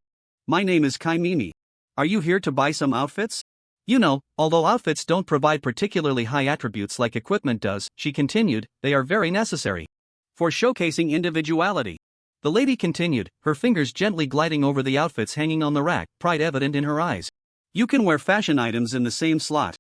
My name is Kai Mimi. Are you here to buy some outfits?" You know, although outfits don't provide particularly high attributes like equipment does, she continued, they are very necessary for showcasing individuality. The lady continued, her fingers gently gliding over the outfits hanging on the rack, pride evident in her eyes. You can wear fashion items in the same slot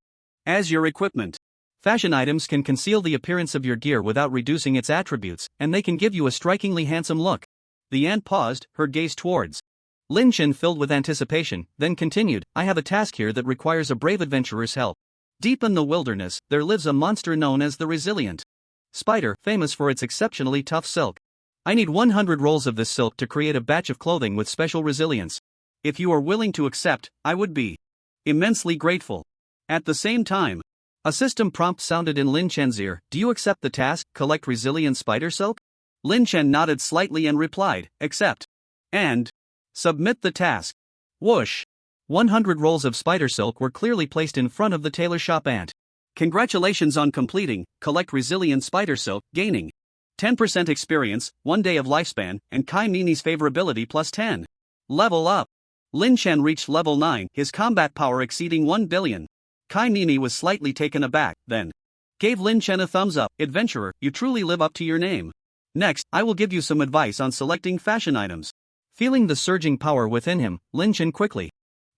as your equipment. Fashion items can conceal the appearance of your gear without reducing its attributes, and they can give you a strikingly handsome look. The aunt paused, her gaze towards Lin Chen filled with anticipation, then continued, I have a task here that requires a brave adventurer's help. Deep in the wilderness, there lives a monster known as the Resilient Spider, famous for its exceptionally tough silk. I need 100 rolls of this silk to create a batch of clothing with special resilience. If you are willing to accept, I would be immensely grateful. At the same time, a system prompt sounded in Lin Chen's ear. Do you accept the task, collect resilient spider silk? Lin Chen nodded slightly and replied, accept. And submit the task. Whoosh. 100 rolls of spider silk were clearly placed in front of the tailor shop aunt. Congratulations on completing, collect resilient spider silk, gaining 10% experience, 1 day of lifespan, and Kai Mini's favorability plus 10. Level up. Lin Chen reached level 9, his combat power exceeding 1 billion. Kai Mini was slightly taken aback, then gave Lin Chen a thumbs up. Adventurer, you truly live up to your name. Next, I will give you some advice on selecting fashion items. Feeling the surging power within him, Lin Chen quickly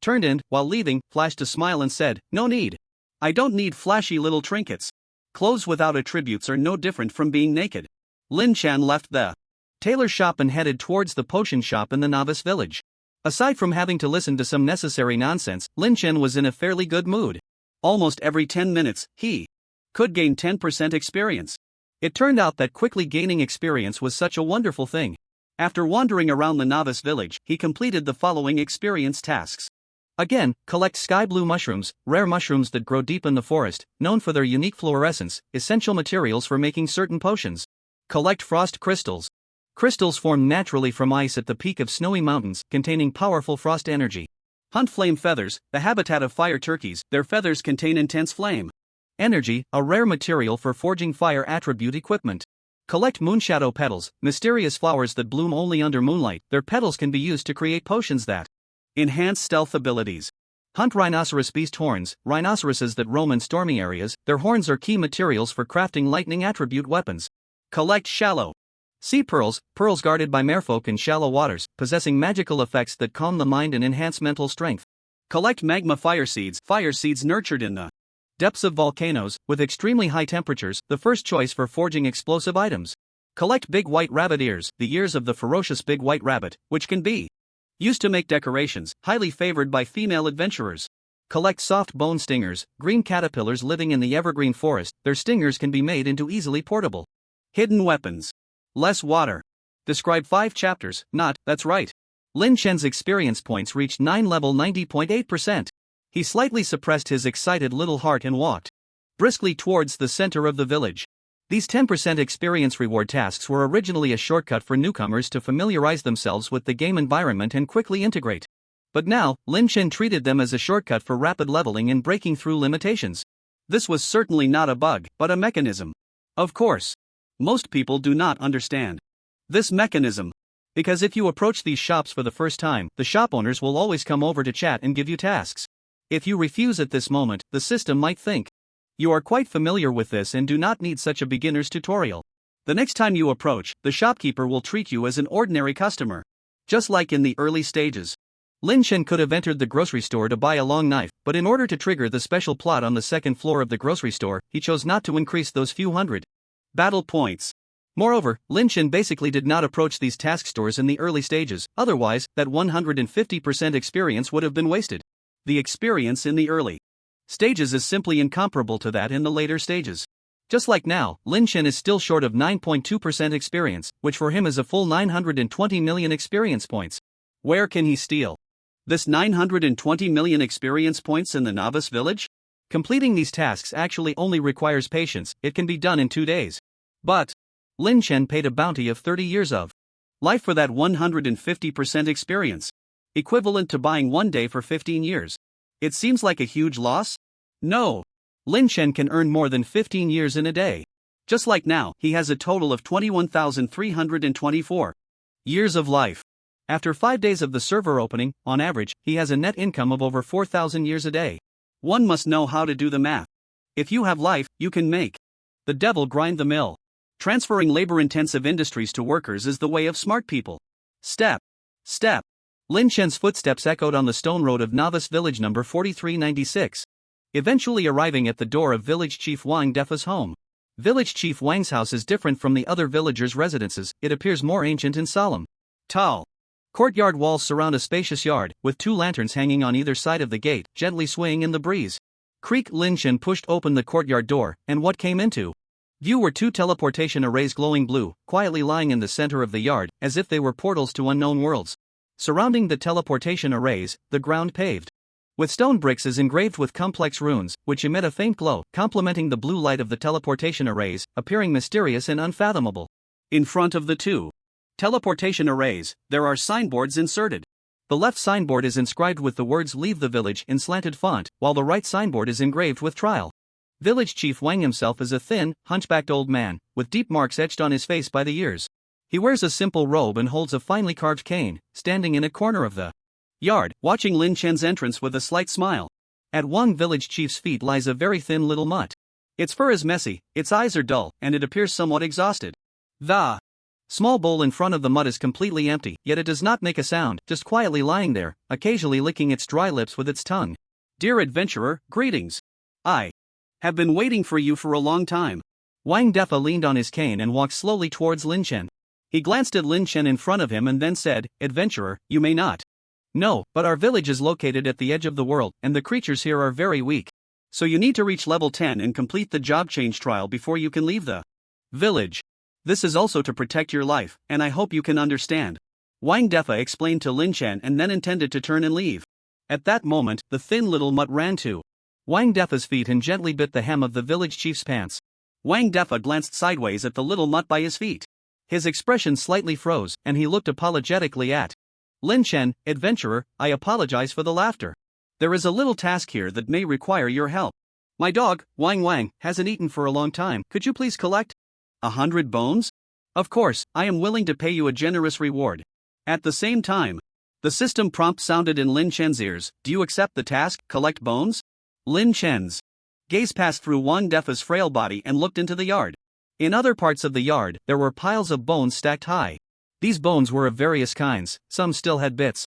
turned and, while leaving, flashed a smile and said, no need. I don't need flashy little trinkets. Clothes without attributes are no different from being naked. Lin Chen left the tailor shop and headed towards the potion shop in the novice village. Aside from having to listen to some necessary nonsense, Lin Chen was in a fairly good mood. Almost every 10 minutes, he could gain 10% experience. It turned out that quickly gaining experience was such a wonderful thing. After wandering around the novice village, he completed the following experience tasks. Again, collect sky blue mushrooms, rare mushrooms that grow deep in the forest, known for their unique fluorescence, essential materials for making certain potions. Collect frost crystals. Crystals formed naturally from ice at the peak of snowy mountains, containing powerful frost energy. Hunt flame feathers, the habitat of fire turkeys, their feathers contain intense flame energy, a rare material for forging fire attribute equipment. Collect moonshadow petals, mysterious flowers that bloom only under moonlight. Their petals can be used to create potions that enhance stealth abilities. Hunt rhinoceros beast horns, rhinoceroses that roam in stormy areas. Their horns are key materials for crafting lightning attribute weapons. Collect shallow sea pearls, pearls guarded by merfolk in shallow waters, possessing magical effects that calm the mind and enhance mental strength. Collect magma fire seeds nurtured in the depths of volcanoes, with extremely high temperatures, the first choice for forging explosive items. Collect big white rabbit ears, the ears of the ferocious big white rabbit, which can be used to make decorations, highly favored by female adventurers. Collect soft bone stingers, green caterpillars living in the evergreen forest. Their stingers can be made into easily portable hidden weapons. Less water. Describe 5 chapters, that's right. Lin Chen's experience points reached 9 level 90.8%. He slightly suppressed his excited little heart and walked briskly towards the center of the village. These 10% experience reward tasks were originally a shortcut for newcomers to familiarize themselves with the game environment and quickly integrate. But now, Lin Chen treated them as a shortcut for rapid leveling and breaking through limitations. This was certainly not a bug, but a mechanism. Of course, most people do not understand this mechanism. Because if you approach these shops for the first time, the shop owners will always come over to chat and give you tasks. If you refuse at this moment, the system might think you are quite familiar with this and do not need such a beginner's tutorial. The next time you approach, the shopkeeper will treat you as an ordinary customer. Just like in the early stages. Lin Chen could have entered the grocery store to buy a long knife, but in order to trigger the special plot on the second floor of the grocery store, he chose not to increase those few hundred battle points. Moreover, Lin Chen basically did not approach these task stores in the early stages, otherwise, that 150% experience would have been wasted. The experience in the early stages is simply incomparable to that in the later stages. Just like now, Lin Chen is still short of 9.2% experience, which for him is a full 920 million experience points. Where can he steal this 920 million experience points in the novice village? Completing these tasks actually only requires patience. It can be done in 2 days. But Lin Chen paid a bounty of 30 years of life for that 150% experience, equivalent to buying 1 day for 15 years. It seems like a huge loss? No. Lin Chen can earn more than 15 years in a day. Just like now, he has a total of 21,324 years of life. After 5 days of the server opening, on average, he has a net income of over 4,000 years a day. One must know how to do the math. If you have life, you can make the devil grind the mill. Transferring labor-intensive industries to workers is the way of smart people. Step. Step. Lin Chen's footsteps echoed on the stone road of Novice Village number 4396. Eventually arriving at the door of Village Chief Wang Defa's home. Village Chief Wang's house is different from the other villagers' residences. It appears more ancient and solemn. Tall courtyard walls surround a spacious yard, with 2 lanterns hanging on either side of the gate, gently swaying in the breeze. Creak. Lin Chen pushed open the courtyard door, and what came into view were 2 teleportation arrays glowing blue, quietly lying in the center of the yard, as if they were portals to unknown worlds. Surrounding the teleportation arrays, the ground paved with stone bricks is engraved with complex runes, which emit a faint glow, complementing the blue light of the teleportation arrays, appearing mysterious and unfathomable. In front of the 2 teleportation arrays, there are signboards inserted. The left signboard is inscribed with the words "Leave the village" in slanted font, while the right signboard is engraved with trial. Village Chief Wang himself is a thin, hunchbacked old man, with deep marks etched on his face by the years. He wears a simple robe and holds a finely carved cane, standing in a corner of the yard, watching Lin Chen's entrance with a slight smile. At Wang Village Chief's feet lies a very thin little mutt. Its fur is messy, its eyes are dull, and it appears somewhat exhausted. The small bowl in front of the mutt is completely empty, yet it does not make a sound, just quietly lying there, occasionally licking its dry lips with its tongue. Dear adventurer, greetings. I have been waiting for you for a long time. Wang Defa leaned on his cane and walked slowly towards Lin Chen. He glanced at Lin Chen in front of him and then said, "Adventurer, you may not. No, but our village is located at the edge of the world, and the creatures here are very weak. So you need to reach level 10 and complete the job change trial before you can leave the village. This is also to protect your life, and I hope you can understand." Wang Defa explained to Lin Chen and then intended to turn and leave. At that moment, the thin little mutt ran to Wang Defa's feet and gently bit the hem of the village chief's pants. Wang Defa glanced sideways at the little mutt by his feet. His expression slightly froze, and he looked apologetically at Lin Chen. "Adventurer, I apologize for the laughter. There is a little task here that may require your help. My dog, Wang, hasn't eaten for a long time. Could you please collect 100 bones? Of course, I am willing to pay you a generous reward." At the same time, the system prompt sounded in Lin Chen's ears. "Do you accept the task, collect bones?" Lin Chen's gaze passed through Wang Defa's frail body and looked into the yard. In other parts of the yard, there were piles of bones stacked high. These bones were of various kinds, some still had bits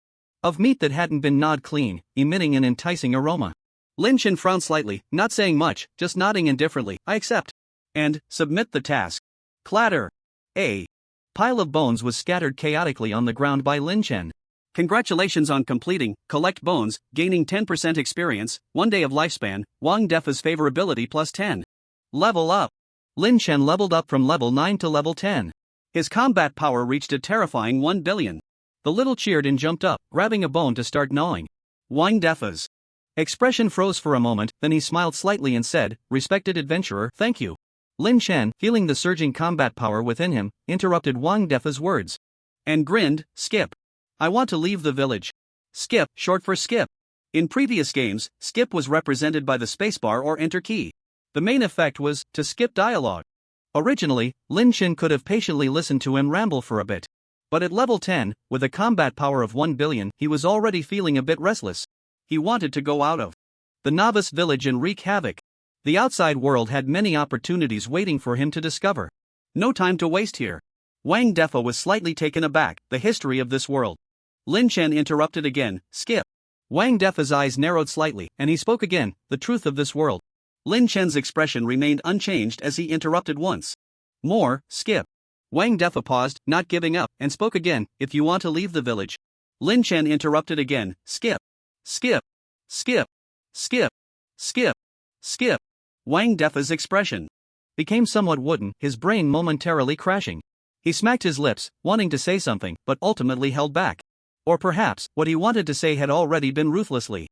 of meat that hadn't been gnawed clean, emitting an enticing aroma. Lin Chen frowned slightly, not saying much, just nodding indifferently. "I accept. And submit the task." Clatter. A pile of bones was scattered chaotically on the ground by Lin Chen. "Congratulations on completing, collect bones, gaining 10% experience, 1 day of lifespan, Wang Defa's favorability plus 10. Level up." Lin Chen leveled up from level 9 to level 10. His combat power reached a terrifying 1 billion. The little cheered and jumped up, grabbing a bone to start gnawing. Wang Defa's expression froze for a moment, then he smiled slightly and said, "Respected adventurer, thank you." Lin Chen, feeling the surging combat power within him, interrupted Wang Defa's words and grinned. "Skip. I want to leave the village." Skip, short for skip. In previous games, skip was represented by the spacebar or enter key. The main effect was to skip dialogue. Originally, Lin Chen could have patiently listened to him ramble for a bit. But at level 10, with a combat power of 1 billion, he was already feeling a bit restless. He wanted to go out of the novice village and wreak havoc. The outside world had many opportunities waiting for him to discover. No time to waste here. Wang Defa was slightly taken aback. The history of this world. Lin Chen interrupted again. "Skip." Wang Defa's eyes narrowed slightly, and he spoke again. "The truth of this world." Lin Chen's expression remained unchanged as he interrupted once more. "Skip." Wang Defa paused, not giving up, and spoke again. "If you want to leave the village." Lin Chen interrupted again. "Skip. Skip. Skip. Skip. Skip. Skip." Wang Defa's expression became somewhat wooden, his brain momentarily crashing. He smacked his lips, wanting to say something, but ultimately held back. Or perhaps, what he wanted to say had already been ruthlessly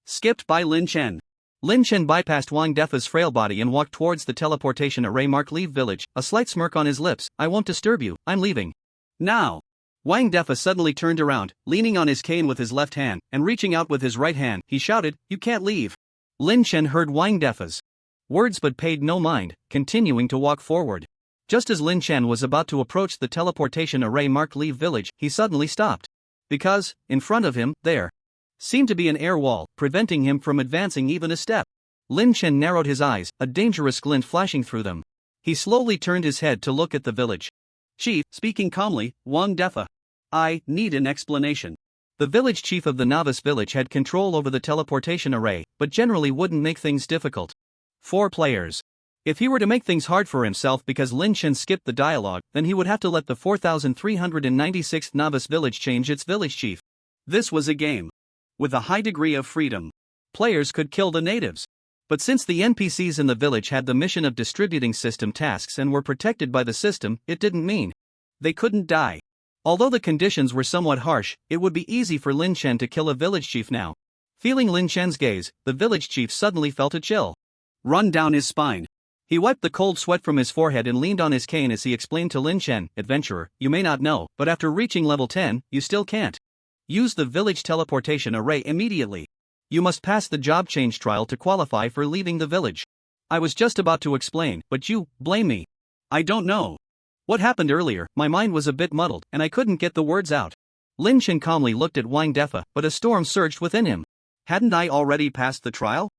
skipped by Lin Chen. Lin Chen bypassed Wang Defa's frail body and walked towards the teleportation array marked "Leave Village," a slight smirk on his lips. "I won't disturb you, I'm leaving now." Wang Defa suddenly turned around, leaning on his cane with his left hand, and reaching out with his right hand, he shouted, "You can't leave." Lin Chen heard Wang Defa's words but paid no mind, continuing to walk forward. Just as Lin Chen was about to approach the teleportation array marked "Leave Village," he suddenly stopped. Because, in front of him, there seemed to be an air wall, preventing him from advancing even a step. Lin Chen narrowed his eyes, a dangerous glint flashing through them. He slowly turned his head to look at the village chief, speaking calmly. "Wang Defa. I need an explanation." The village chief of the novice village had control over the teleportation array, but generally wouldn't make things difficult for players. If he were to make things hard for himself because Lin Chen skipped the dialogue, then he would have to let the 4396th novice village change its village chief. This was a game with a high degree of freedom. Players could kill the natives. But since the NPCs in the village had the mission of distributing system tasks and were protected by the system, it didn't mean they couldn't die. Although the conditions were somewhat harsh, it would be easy for Lin Chen to kill a village chief now. Feeling Lin Chen's gaze, the village chief suddenly felt a chill run down his spine. He wiped the cold sweat from his forehead and leaned on his cane as he explained to Lin Chen, "Adventurer, you may not know, but after reaching level 10, you still can't use the village teleportation array immediately. You must pass the job change trial to qualify for leaving the village." I was just about to explain, but you blame me. I don't know what happened earlier. My mind was a bit muddled, and I couldn't get the words out. Lin Chen calmly looked at Wang Defa, but a storm surged within him. Hadn't I already passed the trial?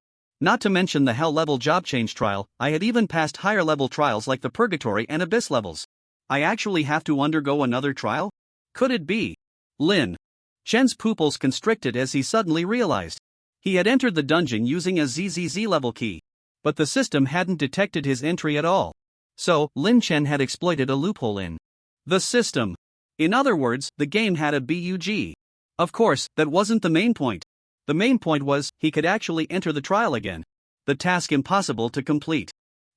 Not to mention the hell level job change trial, I had even passed higher level trials like the purgatory and abyss levels. I actually have to undergo another trial? Could it be? Lin Chen's pupils constricted as he suddenly realized he had entered the dungeon using a ZZZ level key. But the system hadn't detected his entry at all. So, Lin Chen had exploited a loophole in the system. In other words, the game had a bug. Of course, that wasn't the main point. The main point was, he could actually enter the trial again. The task impossible to complete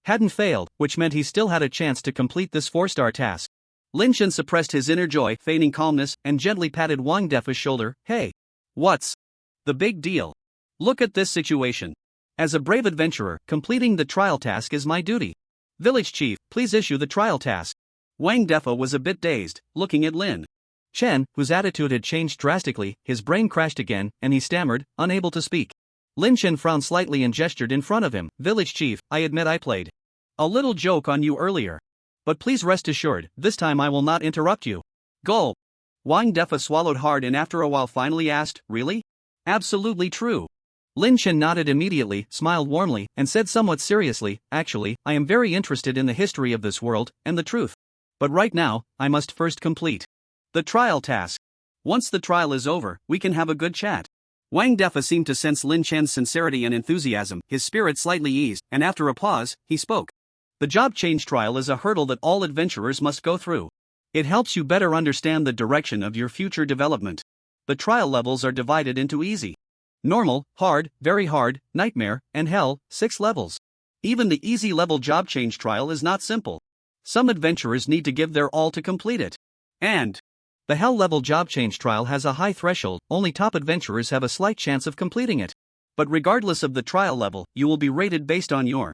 hadn't failed, which meant he still had a chance to complete this 4-star task. Lin Chen suppressed his inner joy, feigning calmness, and gently patted Wang Defa's shoulder. Hey, what's the big deal? Look at this situation. As a brave adventurer, completing the trial task is my duty. Village chief, please issue the trial task. Wang Defa was a bit dazed, looking at Lin Chen, whose attitude had changed drastically. His brain crashed again, and he stammered, unable to speak. Lin Chen frowned slightly and gestured in front of him. Village chief, I admit I played a little joke on you earlier. But please rest assured, this time I will not interrupt you. Gulp. Wang Defa swallowed hard and after a while finally asked, really? Absolutely true. Lin Chen nodded immediately, smiled warmly, and said somewhat seriously, actually, I am very interested in the history of this world, and the truth. But right now, I must first complete the trial task. Once the trial is over, we can have a good chat. Wang Defa seemed to sense Lin Chen's sincerity and enthusiasm, his spirit slightly eased, and after a pause, he spoke. The job change trial is a hurdle that all adventurers must go through. It helps you better understand the direction of your future development. The trial levels are divided into easy, normal, hard, very hard, nightmare, and hell, 6 levels. Even the easy level job change trial is not simple. Some adventurers need to give their all to complete it. And the hell level job change trial has a high threshold, only top adventurers have a slight chance of completing it. But regardless of the trial level, you will be rated based on your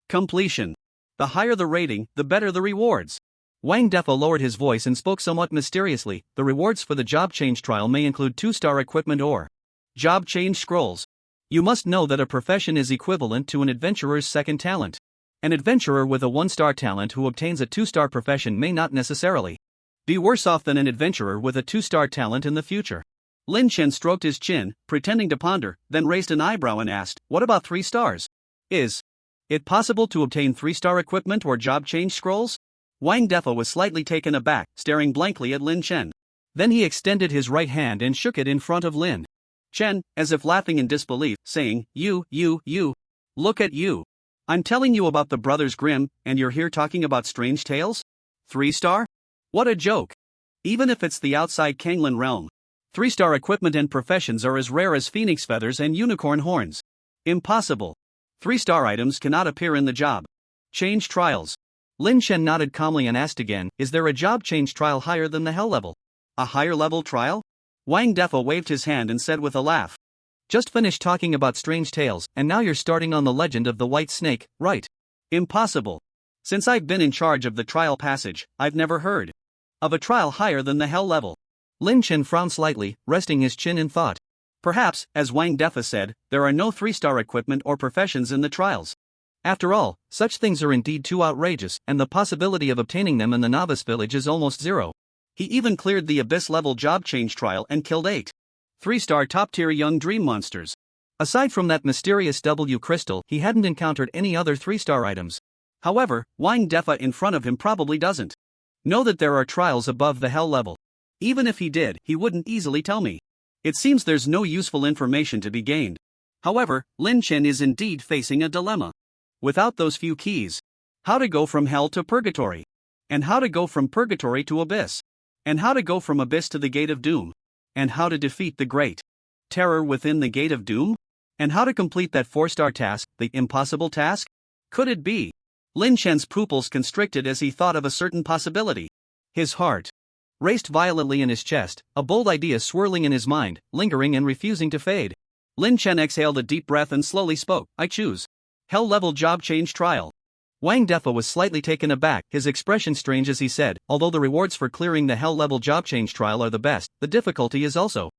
completion. The higher the rating, the better the rewards. Wang Defa lowered his voice and spoke somewhat mysteriously. The rewards for the job change trial may include 2-star equipment or job change scrolls. You must know that a profession is equivalent to an adventurer's second talent. An adventurer with a 1-star talent who obtains a 2-star profession may not necessarily be worse off than an adventurer with a 2-star talent in the future. Lin Chen stroked his chin, pretending to ponder, then raised an eyebrow and asked, what about 3 stars? Is it possible to obtain 3-star equipment or job change scrolls? Wang Defa was slightly taken aback, staring blankly at Lin Chen. Then he extended his right hand and shook it in front of Lin Chen, as if laughing in disbelief, saying, you, look at you. I'm telling you about the Brothers Grimm, and you're here talking about strange tales? 3-star? What a joke. Even if it's the outside Kanglan realm, 3-star equipment and professions are as rare as phoenix feathers and unicorn horns. Impossible. 3-star items cannot appear in the job change trials. Lin Chen nodded calmly and asked again, is there a job change trial higher than the hell level? A higher level trial? Wang Defa waved his hand and said with a laugh. Just finished talking about strange tales, and now you're starting on the legend of the white snake, right? Impossible. Since I've been in charge of the trial passage, I've never heard of a trial higher than the hell level. Lin Chen frowned slightly, resting his chin in thought. Perhaps, as Wang Defa said, there are no 3-star equipment or professions in the trials. After all, such things are indeed too outrageous, and the possibility of obtaining them in the novice village is almost zero. He even cleared the abyss-level job change trial and killed 8 3-star top-tier young dream monsters. Aside from that mysterious W crystal, he hadn't encountered any other 3-star items. However, Wang Defa in front of him probably doesn't know that there are trials above the hell level. Even if he did, he wouldn't easily tell me. It seems there's no useful information to be gained. However, Lin Chen is indeed facing a dilemma. Without those few keys, how to go from hell to purgatory? And how to go from purgatory to abyss? And how to go from abyss to the gate of doom? And how to defeat the great terror within the gate of doom? And how to complete that 4-star task, the impossible task? Could it be? Lin Chen's pupils constricted as he thought of a certain possibility. His heart raced violently in his chest, a bold idea swirling in his mind, lingering and refusing to fade. Lin Chen exhaled a deep breath and slowly spoke, I choose hell-level job change trial. Wang Defa was slightly taken aback, his expression strange as he said, although the rewards for clearing the hell-level job change trial are the best, the difficulty is also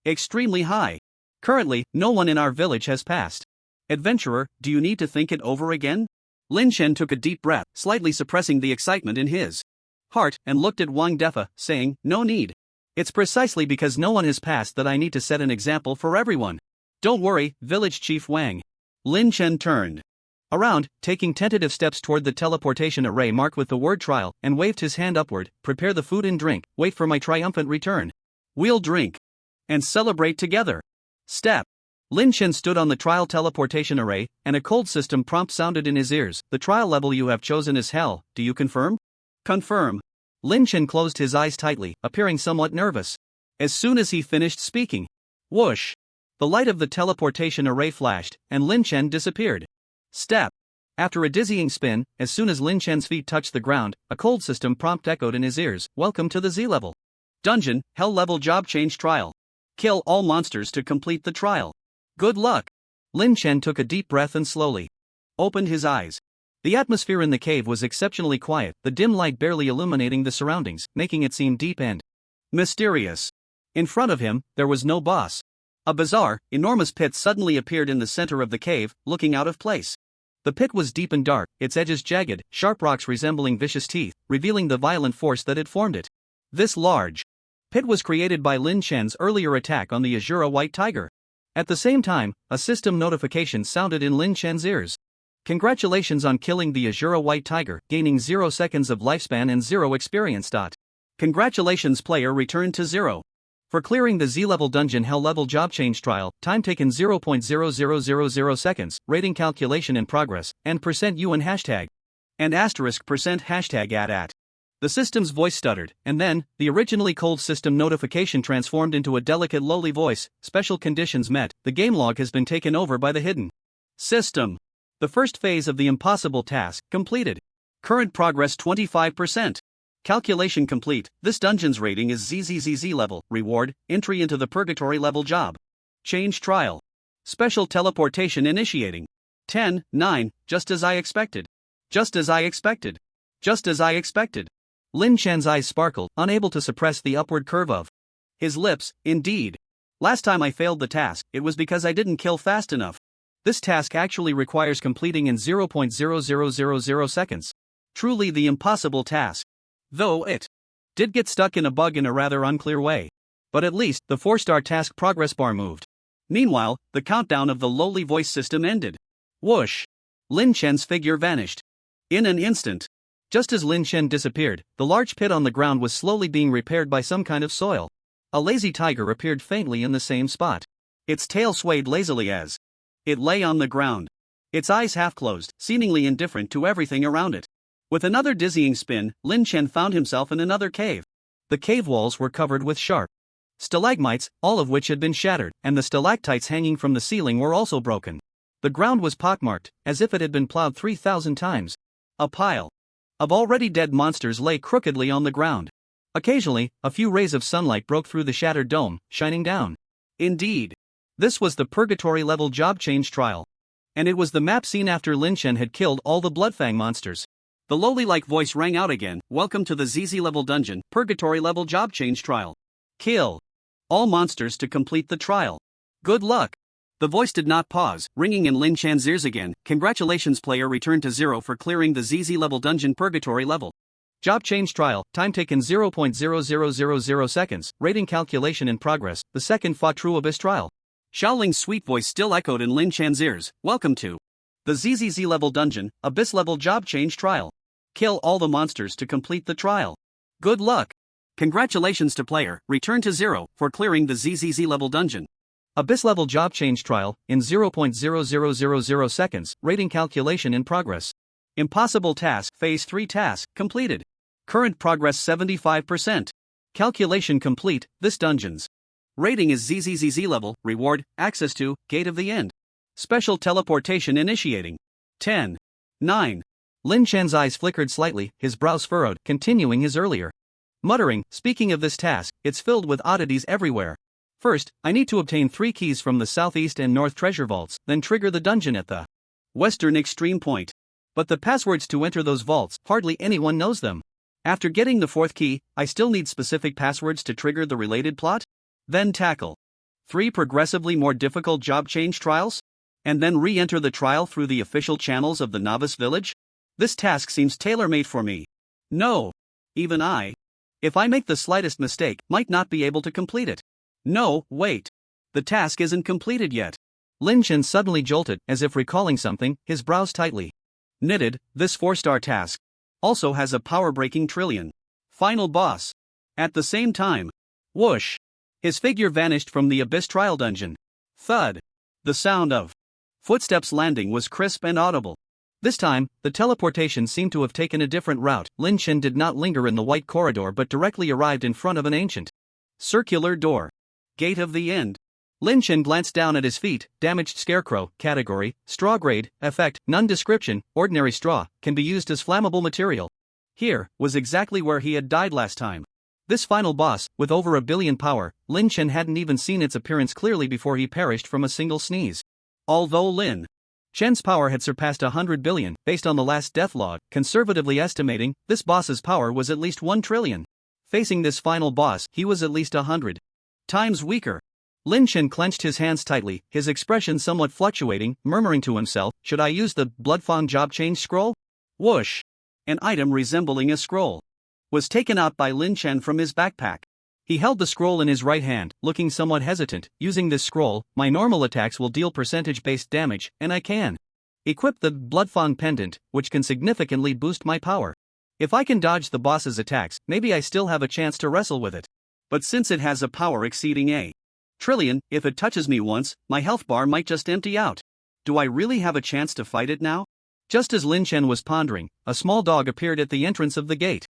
extremely high. Currently, no one in our village has passed. Adventurer, do you need to think it over again? Lin Chen took a deep breath, slightly suppressing the excitement in his heart, and looked at Wang Defa, saying, no need. It's precisely because no one has passed that I need to set an example for everyone. Don't worry, Village Chief Wang. Lin Chen turned around, taking tentative steps toward the teleportation array marked with the word trial, and waved his hand upward, prepare the food and drink, wait for my triumphant return. We'll drink and celebrate together. Step Lin Chen stood on the trial teleportation array, and a cold system prompt sounded in his ears. The trial level you have chosen is hell, do you confirm? Confirm. Lin Chen closed his eyes tightly, appearing somewhat nervous. As soon as he finished speaking, whoosh! The light of the teleportation array flashed, and Lin Chen disappeared. Step. After a dizzying spin, as soon as Lin Chen's feet touched the ground, a cold system prompt echoed in his ears. Welcome to the Z-level dungeon, hell level job change trial. Kill all monsters to complete the trial. Good luck. Lin Chen took a deep breath and slowly opened his eyes. The atmosphere in the cave was exceptionally quiet, the dim light barely illuminating the surroundings, making it seem deep and mysterious. In front of him, there was no boss. A bizarre, enormous pit suddenly appeared in the center of the cave, looking out of place. The pit was deep and dark, its edges jagged, sharp rocks resembling vicious teeth, revealing the violent force that had formed it. This large pit was created by Lin Chen's earlier attack on the Azura White Tiger. At the same time, a system notification sounded in Lin Chen's ears. Congratulations on killing the Azura White Tiger, gaining 0 seconds of lifespan and 0 experience. Congratulations, player returned to 0. For clearing the Z-level dungeon hell level job change trial, time taken 0.0000 seconds, rating calculation in progress, and %UN hashtag. And asterisk % hashtag at. The system's voice stuttered, and then, the originally cold system notification transformed into a delicate lowly voice. Special conditions met, the game log has been taken over by the hidden system. The first phase of the impossible task, completed. Current progress 25%. Calculation complete. This dungeon's rating is ZZZZ level. Reward, entry into the purgatory level job change trial. Special teleportation initiating. 10, 9, just as I expected. Just as I expected. Just as I expected. Lin Chen's eyes sparkled, unable to suppress the upward curve of his lips. Indeed. Last time I failed the task, it was because I didn't kill fast enough. This task actually requires completing in 0.0000 seconds. Truly the impossible task. Though it did get stuck in a bug in a rather unclear way. But at least, the 4-star task progress bar moved. Meanwhile, the countdown of the lowly voice system ended. Whoosh! Lin Chen's figure vanished. In an instant. Just as Lin Chen disappeared, the large pit on the ground was slowly being repaired by some kind of soil. A lazy tiger appeared faintly in the same spot. Its tail swayed lazily as it lay on the ground. Its eyes half closed, seemingly indifferent to everything around it. With another dizzying spin, Lin Chen found himself in another cave. The cave walls were covered with sharp stalagmites, all of which had been shattered, and the stalactites hanging from the ceiling were also broken. The ground was pockmarked, as if it had been plowed 3,000 times. A pile of already dead monsters lay crookedly on the ground. Occasionally, a few rays of sunlight broke through the shattered dome, shining down. Indeed. This was the purgatory level job change trial. And it was the map seen after Lin Chen had killed all the Bloodfang monsters. The lowly-like voice rang out again. Welcome to the ZZ level dungeon, purgatory level job change trial. Kill all monsters to complete the trial. Good luck. The voice did not pause, ringing in Lin Chan's ears again. Congratulations, player returned to 0 for clearing the ZZ level dungeon purgatory level job change trial, time taken 0.0000 seconds, rating calculation in progress. The second fought true abyss trial. Xiaoling's sweet voice still echoed in Lin Chan's ears. Welcome to the ZZZ level dungeon, abyss level job change trial. Kill all the monsters to complete the trial. Good luck. Congratulations to player, return to 0 for clearing the ZZZ level dungeon abyss level job change trial in 0.0000 seconds, rating calculation in progress. Impossible task, phase 3 task, completed. Current progress 75%. Calculation complete. This dungeon's rating is ZZZZ level. Reward, access to Gate of the End. Special teleportation initiating. 10, 9. Lin Chen's eyes flickered slightly, his brows furrowed, continuing his earlier muttering. Speaking of this task, it's filled with oddities everywhere. First, I need to obtain 3 keys from the southeast and north treasure vaults, then trigger the dungeon at the western extreme point. But the passwords to enter those vaults, hardly anyone knows them. After getting the 4th key, I still need specific passwords to trigger the related plot. Then tackle 3 progressively more difficult job change trials? And then re-enter the trial through the official channels of the novice village? This task seems tailor-made for me. No. Even I, if I make the slightest mistake, might not be able to complete it. No, wait. The task isn't completed yet. Lin Chen suddenly jolted, as if recalling something, his brows tightly knitted. This 4-star task also has a power-breaking trillion final boss. At the same time, whoosh! His figure vanished from the abyss trial dungeon. Thud! The sound of footsteps landing was crisp and audible. This time, the teleportation seemed to have taken a different route. Lin Chen did not linger in the white corridor but directly arrived in front of an ancient circular door. Gate of the End. Lin Chen glanced down at his feet. Damaged scarecrow, category, straw grade, effect, none description, ordinary straw, can be used as flammable material. Here was exactly where he had died last time. This final boss, with over 1 billion power, Lin Chen hadn't even seen its appearance clearly before he perished from a single sneeze. Although Lin Chen's power had surpassed 100 billion, based on the last death log, conservatively estimating, this boss's power was at least 1 trillion. Facing this final boss, he was at least 100 times weaker. Lin Chen clenched his hands tightly, his expression somewhat fluctuating, murmuring to himself, should I use the Bloodfang job change scroll? Whoosh! An item resembling a scroll was taken out by Lin Chen from his backpack. He held the scroll in his right hand, looking somewhat hesitant. Using this scroll, my normal attacks will deal percentage-based damage, and I can equip the Bloodfang pendant, which can significantly boost my power. If I can dodge the boss's attacks, maybe I still have a chance to wrestle with it. But since it has a power exceeding a trillion, if it touches me once, my health bar might just empty out. Do I really have a chance to fight it now? Just as Lin Chen was pondering, a small dog appeared at the entrance of the gate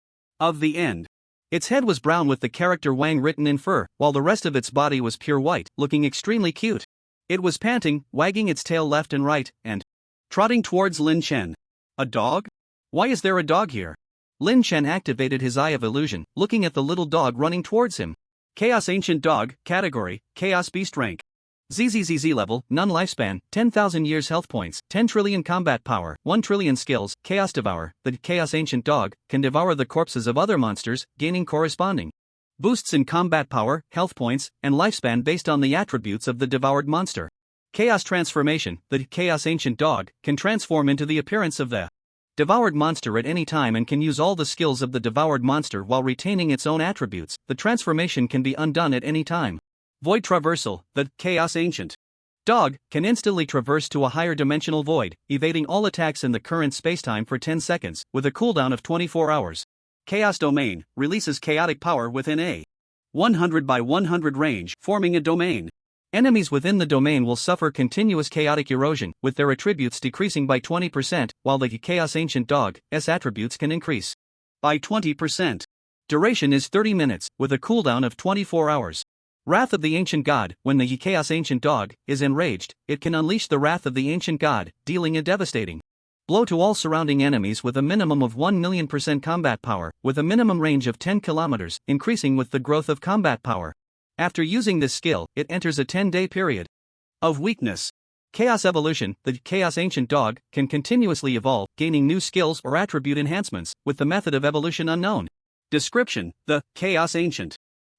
of the end. Its head was brown with the character Wang written in fur, while the rest of its body was pure white, looking extremely cute. It was panting, wagging its tail left and right, and trotting towards Lin Chen. A dog? Why is there a dog here? Lin Chen activated his Eye of Illusion, looking at the little dog running towards him. Chaos Ancient Dog, category, Chaos Beast rank. ZZZZ level, none lifespan, 10,000 years health points, 10 trillion combat power, 1 trillion skills, Chaos Devour. The Chaos Ancient Dog can devour the corpses of other monsters, gaining corresponding boosts in combat power, health points, and lifespan based on the attributes of the devoured monster. Chaos Transformation. The Chaos Ancient Dog can transform into the appearance of the devoured monster at any time and can use all the skills of the devoured monster while retaining its own attributes. The transformation can be undone at any time. Void Traversal. The Chaos Ancient Dog can instantly traverse to a higher dimensional void, evading all attacks in the current spacetime for 10 seconds, with a cooldown of 24 hours. Chaos Domain releases chaotic power within a 100 by 100 range, forming a domain. Enemies within the domain will suffer continuous chaotic erosion, with their attributes decreasing by 20%, while the Chaos Ancient Dog's attributes can increase by 20%. Duration is 30 minutes, with a cooldown of 24 hours. Wrath of the Ancient God. When the Chaos Ancient Dog is enraged, it can unleash the Wrath of the Ancient God, dealing a devastating blow to all surrounding enemies with a minimum of 1,000,000% combat power, with a minimum range of 10 kilometers, increasing with the growth of combat power. After using this skill, it enters a 10-day period of weakness. Chaos Evolution. The Chaos Ancient Dog can continuously evolve, gaining new skills or attribute enhancements, with the method of evolution unknown. Description. The Chaos Ancient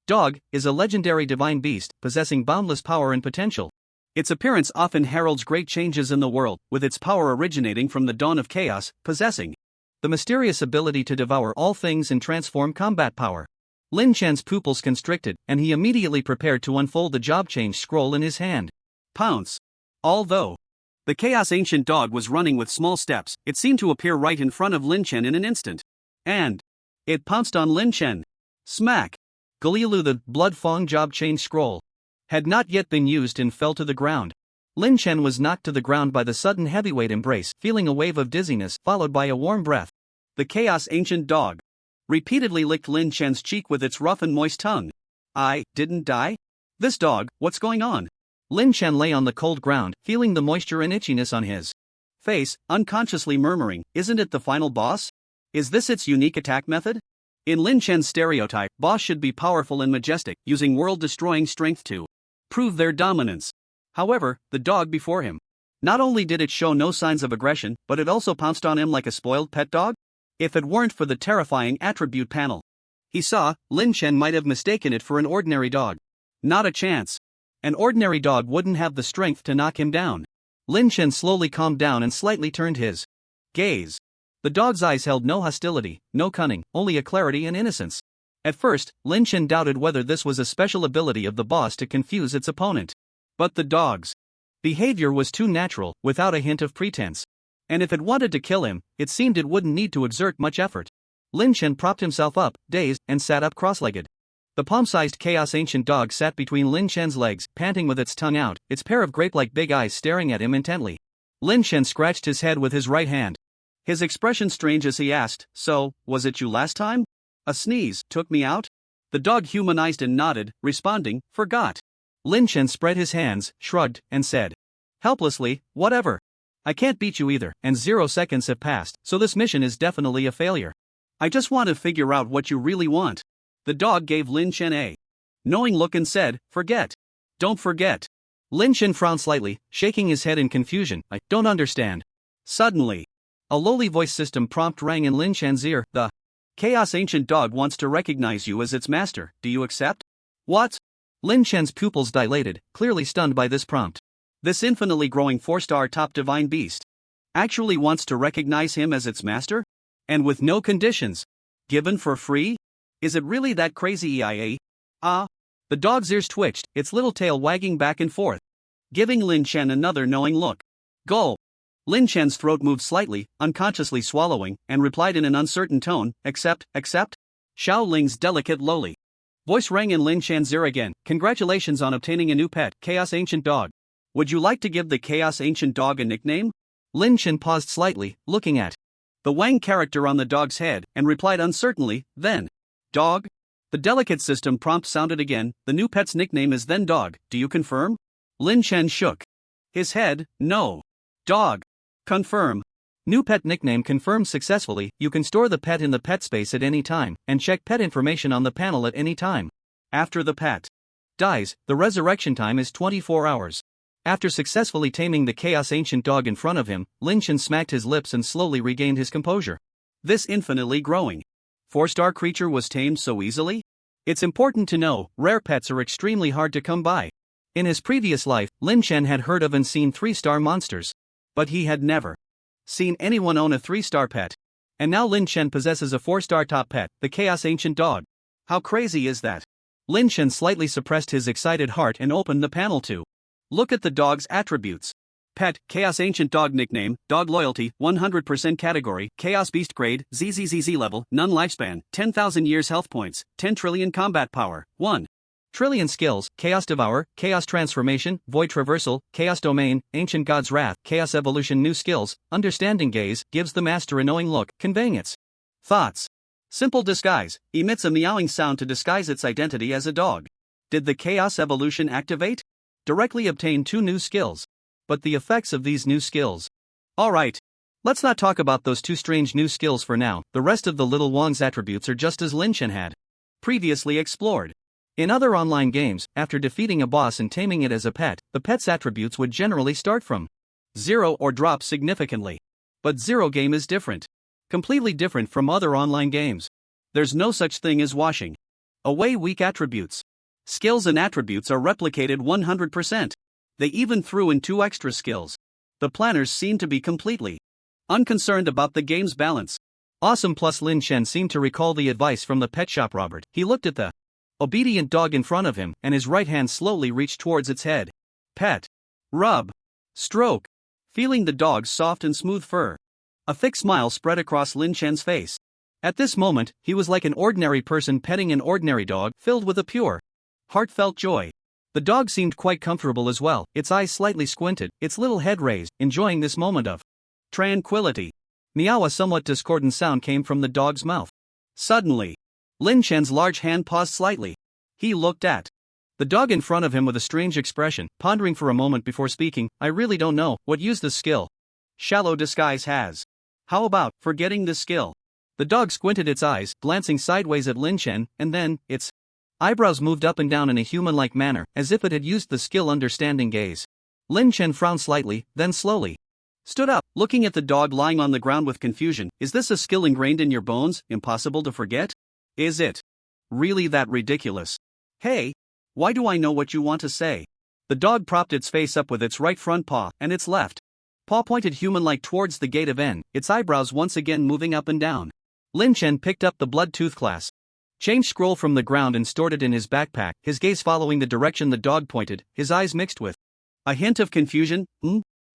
Dog is a legendary divine beast, possessing boundless power and potential. Its appearance often heralds great changes in the world, with its power originating from the dawn of chaos, possessing the mysterious ability to devour all things and transform combat power. Lin Chen's pupils constricted, and he immediately prepared to unfold the job change scroll in his hand. Pounce. Although the Chaos Ancient Dog was running with small steps, it seemed to appear right in front of Lin Chen in an instant. And it pounced on Lin Chen. Smack. Galilu. The Bloodfang job change scroll had not yet been used and fell to the ground. Lin Chen was knocked to the ground by the sudden heavyweight embrace, feeling a wave of dizziness, followed by a warm breath. The Chaos Ancient Dog repeatedly licked Lin Chen's cheek with its rough and moist tongue. I didn't die? This dog, what's going on? Lin Chen lay on the cold ground, feeling the moisture and itchiness on his face, unconsciously murmuring, isn't it the final boss? Is this its unique attack method? In Lin Chen's stereotype, boss should be powerful and majestic, using world-destroying strength to prove their dominance. However, the dog before him, not only did it show no signs of aggression, but it also pounced on him like a spoiled pet dog? If it weren't for the terrifying attribute panel he saw, Lin Chen might have mistaken it for an ordinary dog. Not a chance. An ordinary dog wouldn't have the strength to knock him down. Lin Chen slowly calmed down and slightly turned his gaze. The dog's eyes held no hostility, no cunning, only a clarity and innocence. At first, Lin Chen doubted whether this was a special ability of the boss to confuse its opponent. But the dog's behavior was too natural, without a hint of pretense. And if it wanted to kill him, it seemed it wouldn't need to exert much effort. Lin Chen propped himself up, dazed, and sat up cross-legged. The palm-sized chaos ancient dog sat between Lin Chen's legs, panting with its tongue out, its pair of grape-like big eyes staring at him intently. Lin Chen scratched his head with his right hand. His expression strange as he asked, "So, was it you last time? A sneeze took me out?" The dog humanized and nodded, responding, "Forgot." Lin Chen spread his hands, shrugged, and said, helplessly, "Whatever. I can't beat you either, and 0 seconds have passed, so this mission is definitely a failure. I just want to figure out what you really want." The dog gave Lin Chen a knowing look and said, "Forget. Don't forget." Lin Chen frowned slightly, shaking his head in confusion. "I don't understand." Suddenly, a lowly voice system prompt rang in Lin Chen's ear. "The Chaos Ancient Dog wants to recognize you as its master. Do you accept?" "What?" Lin Chen's pupils dilated, clearly stunned by this prompt. This infinitely growing 4-star top divine beast actually wants to recognize him as its master? And with no conditions. Given for free? Is it really that crazy, EIA? Ah. The dog's ears twitched, its little tail wagging back and forth, giving Lin Chen another knowing look. "Go." Lin Chen's throat moved slightly, unconsciously swallowing, and replied in an uncertain tone, "Accept." Xiao Ling's delicate lowly voice rang in Lin Chen's ear again. "Congratulations on obtaining a new pet, Chaos Ancient Dog. Would you like to give the Chaos Ancient Dog a nickname?" Lin Chen paused slightly, looking at the Wang character on the dog's head, and replied uncertainly, "Then, Dog?" The delicate system prompt sounded again. "The new pet's nickname is Then Dog. Do you confirm?" Lin Chen shook his head. "No. Dog. Confirm." New pet nickname confirmed successfully. You can store the pet in the pet space at any time, and check pet information on the panel at any time. After the pet dies, the resurrection time is 24 hours. After successfully taming the Chaos Ancient Dog in front of him, Lin Chen smacked his lips and slowly regained his composure. This infinitely growing 4-star creature was tamed so easily? It's important to know, rare pets are extremely hard to come by. In his previous life, Lin Chen had heard of and seen 3-star monsters. But he had never seen anyone own a 3-star pet. And now Lin Chen possesses a 4-star top pet, the Chaos Ancient Dog. How crazy is that? Lin Chen slightly suppressed his excited heart and opened the panel to look at the dog's attributes. Pet, Chaos Ancient Dog nickname, Dog Loyalty, 100% category, Chaos Beast grade, ZZZZ level, none lifespan, 10,000 years health points, 10 trillion combat power, 1 trillion skills, Chaos Devour, Chaos Transformation, Void Traversal, Chaos Domain, Ancient God's Wrath, Chaos Evolution. New skills, Understanding Gaze, gives the master a knowing look, conveying its thoughts. Simple Disguise, emits a meowing sound to disguise its identity as a dog. Did the Chaos Evolution activate? Directly obtain 2 new skills. But the effects of these new skills. Alright. Let's not talk about those 2 strange new skills for now. The rest of the little Wang's attributes are just as Lin Chen had previously explored. In other online games, after defeating a boss and taming it as a pet, the pet's attributes would generally start from 0 or drop significantly. But Zero Game is different. Completely different from other online games. There's no such thing as washing away weak attributes. Skills and attributes are replicated 100%. They even threw in 2 extra skills. The planners seem to be completely unconcerned about the game's balance. Awesome. Plus Lin Chen seemed to recall the advice from the pet shop Robert. He looked at the obedient dog in front of him, and his right hand slowly reached towards its head. Pet. Rub. Stroke. Feeling the dog's soft and smooth fur. A thick smile spread across Lin Chen's face. At this moment, he was like an ordinary person petting an ordinary dog, filled with a pure, heartfelt joy. The dog seemed quite comfortable as well, its eyes slightly squinted, its little head raised, enjoying this moment of tranquility. Meow. A somewhat discordant sound came from the dog's mouth. Suddenly, Lin Chen's large hand paused slightly. He looked at the dog in front of him with a strange expression, pondering for a moment before speaking. "I really don't know what use this skill Shallow Disguise has. How about forgetting this skill?" The dog squinted its eyes, glancing sideways at Lin Chen, and then, its eyebrows moved up and down in a human-like manner, as if it had used the skill Understanding Gaze. Lin Chen frowned slightly, then slowly stood up, looking at the dog lying on the ground with confusion. "Is this a skill ingrained in your bones, impossible to forget? Is it really that ridiculous? Hey, why do I know what you want to say?" The dog propped its face up with its right front paw, and its left paw pointed human-like towards the gate of N, its eyebrows once again moving up and down. Lin Chen picked up the blood tooth class, changed scroll from the ground and stored it in his backpack, his gaze following the direction the dog pointed, his eyes mixed with a hint of confusion.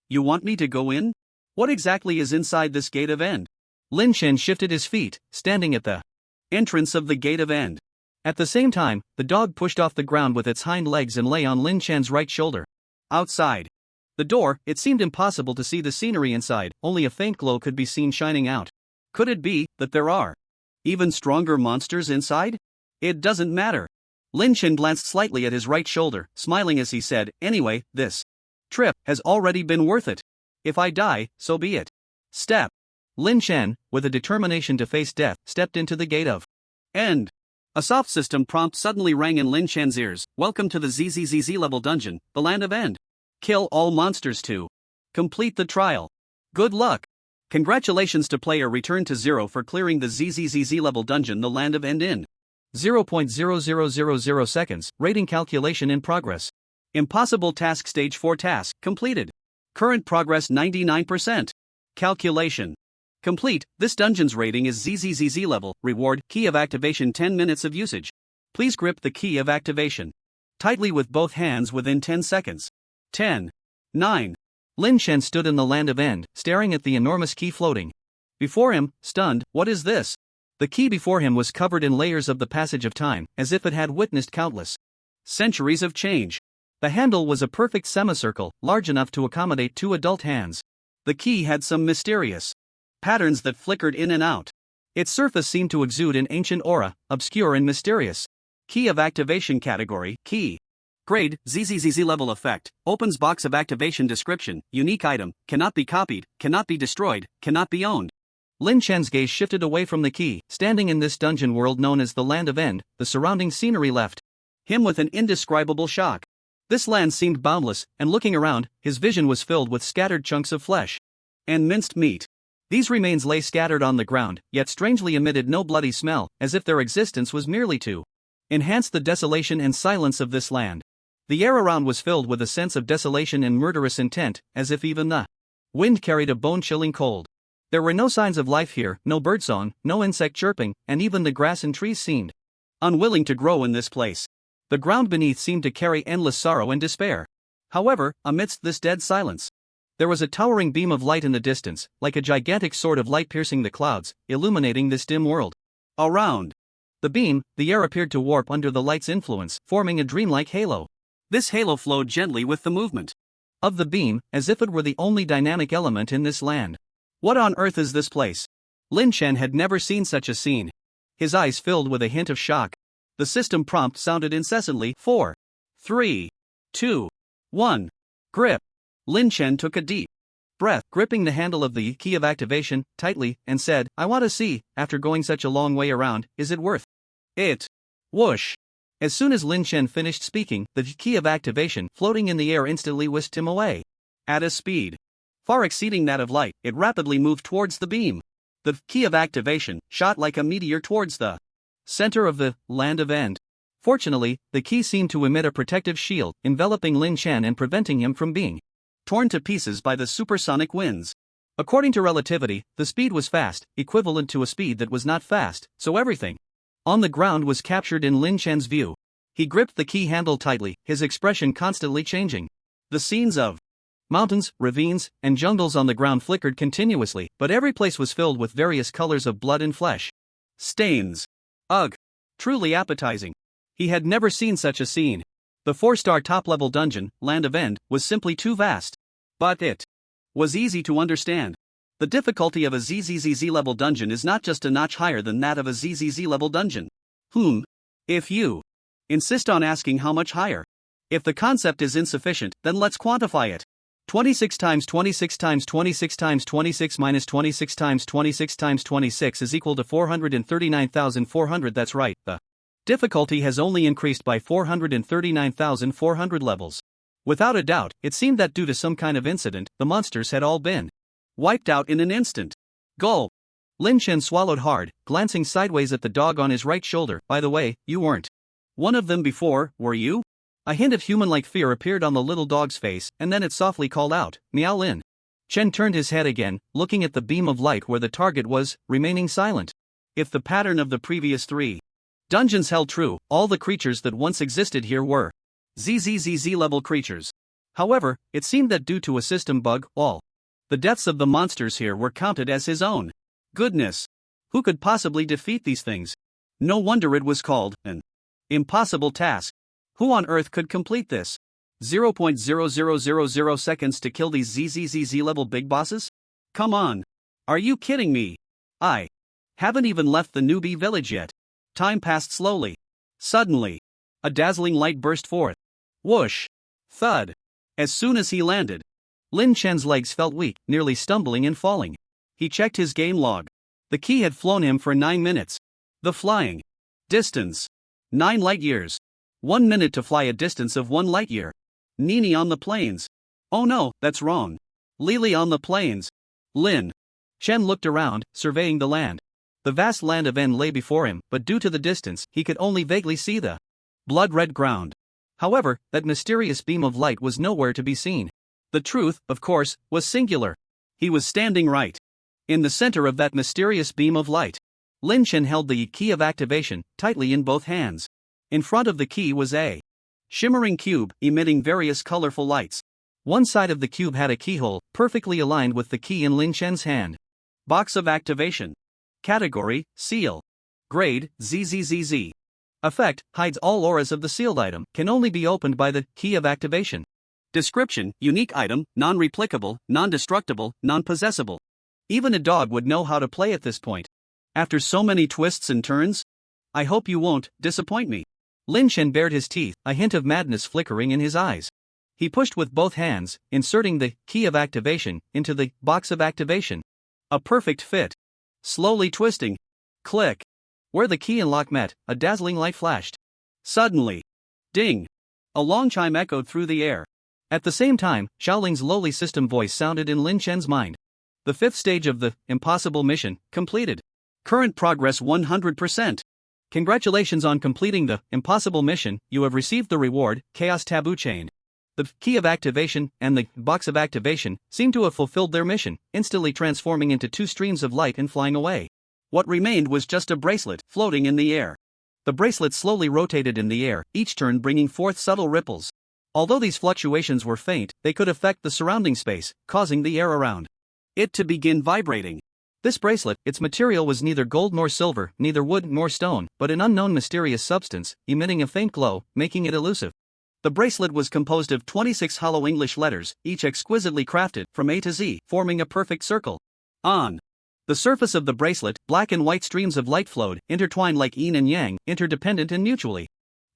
You want me to go in? What exactly is inside this gate of End?" Lin Chen shifted his feet, standing at the entrance of the gate of End. At the same time, the dog pushed off the ground with its hind legs and lay on Lin Chen's right shoulder. Outside the door, it seemed impossible to see the scenery inside, only a faint glow could be seen shining out. Could it be that there are even stronger monsters inside? It doesn't matter. Lin Chen glanced slightly at his right shoulder, smiling as he said, "Anyway, this trip has already been worth it. If I die, so be it." Step. Lin Chen, with a determination to face death, stepped into the gate of end. A soft system prompt suddenly rang in Lin Chen's ears. "Welcome to the ZZZZ level dungeon, the land of end. Kill all monsters to complete the trial. Good luck. Congratulations to player returned to 0 for clearing the ZZZZ level dungeon, the land of end in 0.0000 seconds. Rating calculation in progress. Impossible task stage 4 task completed. Current progress 99%. Calculation complete. This dungeon's rating is ZZZZ level. Reward, key of activation 10 minutes of usage. Please grip the key of activation tightly with both hands within 10 seconds. 10. 9. Lin Chen stood in the land of end, staring at the enormous key floating before him, stunned. What is this? The key before him was covered in layers of the passage of time, as if it had witnessed countless centuries of change. The handle was a perfect semicircle, large enough to accommodate 2 adult hands. The key had some mysterious patterns that flickered in and out. Its surface seemed to exude an ancient aura, obscure and mysterious. Key of activation category, key. Grade, ZZZZ level effect, opens box of activation description, unique item, cannot be copied, cannot be destroyed, cannot be owned. Lin Chen's gaze shifted away from the key. Standing in this dungeon world known as the Land of End, the surrounding scenery left him with an indescribable shock. This land seemed boundless, and looking around, his vision was filled with scattered chunks of flesh and minced meat. These remains lay scattered on the ground, yet strangely emitted no bloody smell, as if their existence was merely to enhance the desolation and silence of this land. The air around was filled with a sense of desolation and murderous intent, as if even the wind carried a bone-chilling cold. There were no signs of life here, no birdsong, no insect chirping, and even the grass and trees seemed unwilling to grow in this place. The ground beneath seemed to carry endless sorrow and despair. However, amidst this dead silence, there was a towering beam of light in the distance, like a gigantic sword of light piercing the clouds, illuminating this dim world. Around the beam, the air appeared to warp under the light's influence, forming a dreamlike halo. This halo flowed gently with the movement of the beam, as if it were the only dynamic element in this land. What on earth is this place? Lin Chen had never seen such a scene. His eyes filled with a hint of shock. The system prompt sounded incessantly. 4, 3, 2, 1. Grip. Lin Chen took a deep breath, gripping the handle of the key of activation tightly, and said, "I want to see, after going such a long way around, is it worth it?" Whoosh. As soon as Lin Chen finished speaking, the key of activation, floating in the air, instantly whisked him away. At a speed far exceeding that of light, it rapidly moved towards the beam. The key of activation shot like a meteor towards the center of the Land of End. Fortunately, the key seemed to emit a protective shield, enveloping Lin Chen and preventing him from being torn to pieces by the supersonic winds. According to relativity, the speed was fast, equivalent to a speed that was not fast, so everything on the ground was captured in Lin Chen's view. He gripped the key handle tightly, his expression constantly changing. The scenes of mountains, ravines, and jungles on the ground flickered continuously, but every place was filled with various colors of blood and flesh stains. Ugh! Truly appetizing. He had never seen such a scene. The 4-star top-level dungeon, Land of End, was simply too vast. But it was easy to understand. The difficulty of a ZZZZ level dungeon is not just a notch higher than that of a ZZZ level dungeon. If you insist on asking how much higher. If the concept is insufficient, then let's quantify it. 26 times 26 times 26 times 26 minus 26 times 26 times 26 is equal to 439,400. That's right, the difficulty has only increased by 439,400 levels. Without a doubt, it seemed that due to some kind of incident, the monsters had all been wiped out in an instant. Gulp. Lin Chen swallowed hard, glancing sideways at the dog on his right shoulder. By the way, you weren't one of them before, were you? A hint of human-like fear appeared on the little dog's face, and then it softly called out, "Meow." Lin Chen turned his head again, looking at the beam of light where the target was, remaining silent. If the pattern of the previous 3 dungeons held true, all the creatures that once existed here were ZZZZ-level creatures. However, it seemed that due to a system bug, all the deaths of the monsters here were counted as his own. Goodness! Who could possibly defeat these things? No wonder it was called an Impossible task. Who on earth could complete this? 0.0000 seconds to kill these ZZZZ level big bosses? Come on. Are you kidding me? I haven't even left the newbie village yet. Time passed slowly. Suddenly, a dazzling light burst forth. Whoosh! Thud! As soon as he landed, Lin Chen's legs felt weak, nearly stumbling and falling. He checked his game log. The key had flown him for 9 minutes. The flying distance: 9 light years. 1 minute to fly a distance of 1 light year. Nini on the plains. Oh no, that's wrong. Lily on the plains. Lin Chen looked around, surveying the land. The vast land of N lay before him, but due to the distance, he could only vaguely see the blood-red ground. However, that mysterious beam of light was nowhere to be seen. The truth, of course, was singular. He was standing right in the center of that mysterious beam of light. Lin Chen held the key of activation tightly in both hands. In front of the key was a shimmering cube emitting various colorful lights. One side of the cube had a keyhole, perfectly aligned with the key in Lin Chen's hand. Box of activation. Category: Seal. Grade: ZZZZ. Effect: hides all auras of the sealed item, can only be opened by the key of activation. Description: unique item, non-replicable, non-destructible, non-possessible. Even a dog would know how to play at this point. After so many twists and turns? I hope you won't disappoint me. Lin Chen bared his teeth, a hint of madness flickering in his eyes. He pushed with both hands, inserting the key of activation into the box of activation. A perfect fit. Slowly twisting. Click. Where the key and lock met, a dazzling light flashed. Suddenly. Ding. A long chime echoed through the air. At the same time, Xiaoling's lowly system voice sounded in Lin Chen's mind. The 5th stage of the impossible mission completed. Current progress 100%. Congratulations on completing the impossible mission. You have received the reward, Chaos Taboo Chain. The key of activation and the box of activation seem to have fulfilled their mission, instantly transforming into 2 streams of light and flying away. What remained was just a bracelet floating in the air. The bracelet slowly rotated in the air, each turn bringing forth subtle ripples. Although these fluctuations were faint, they could affect the surrounding space, causing the air around it to begin vibrating. This bracelet, its material was neither gold nor silver, neither wood nor stone, but an unknown mysterious substance, emitting a faint glow, making it elusive. The bracelet was composed of 26 hollow English letters, each exquisitely crafted, from A to Z, forming a perfect circle. On the surface of the bracelet, black and white streams of light flowed, intertwined like yin and yang, interdependent and mutually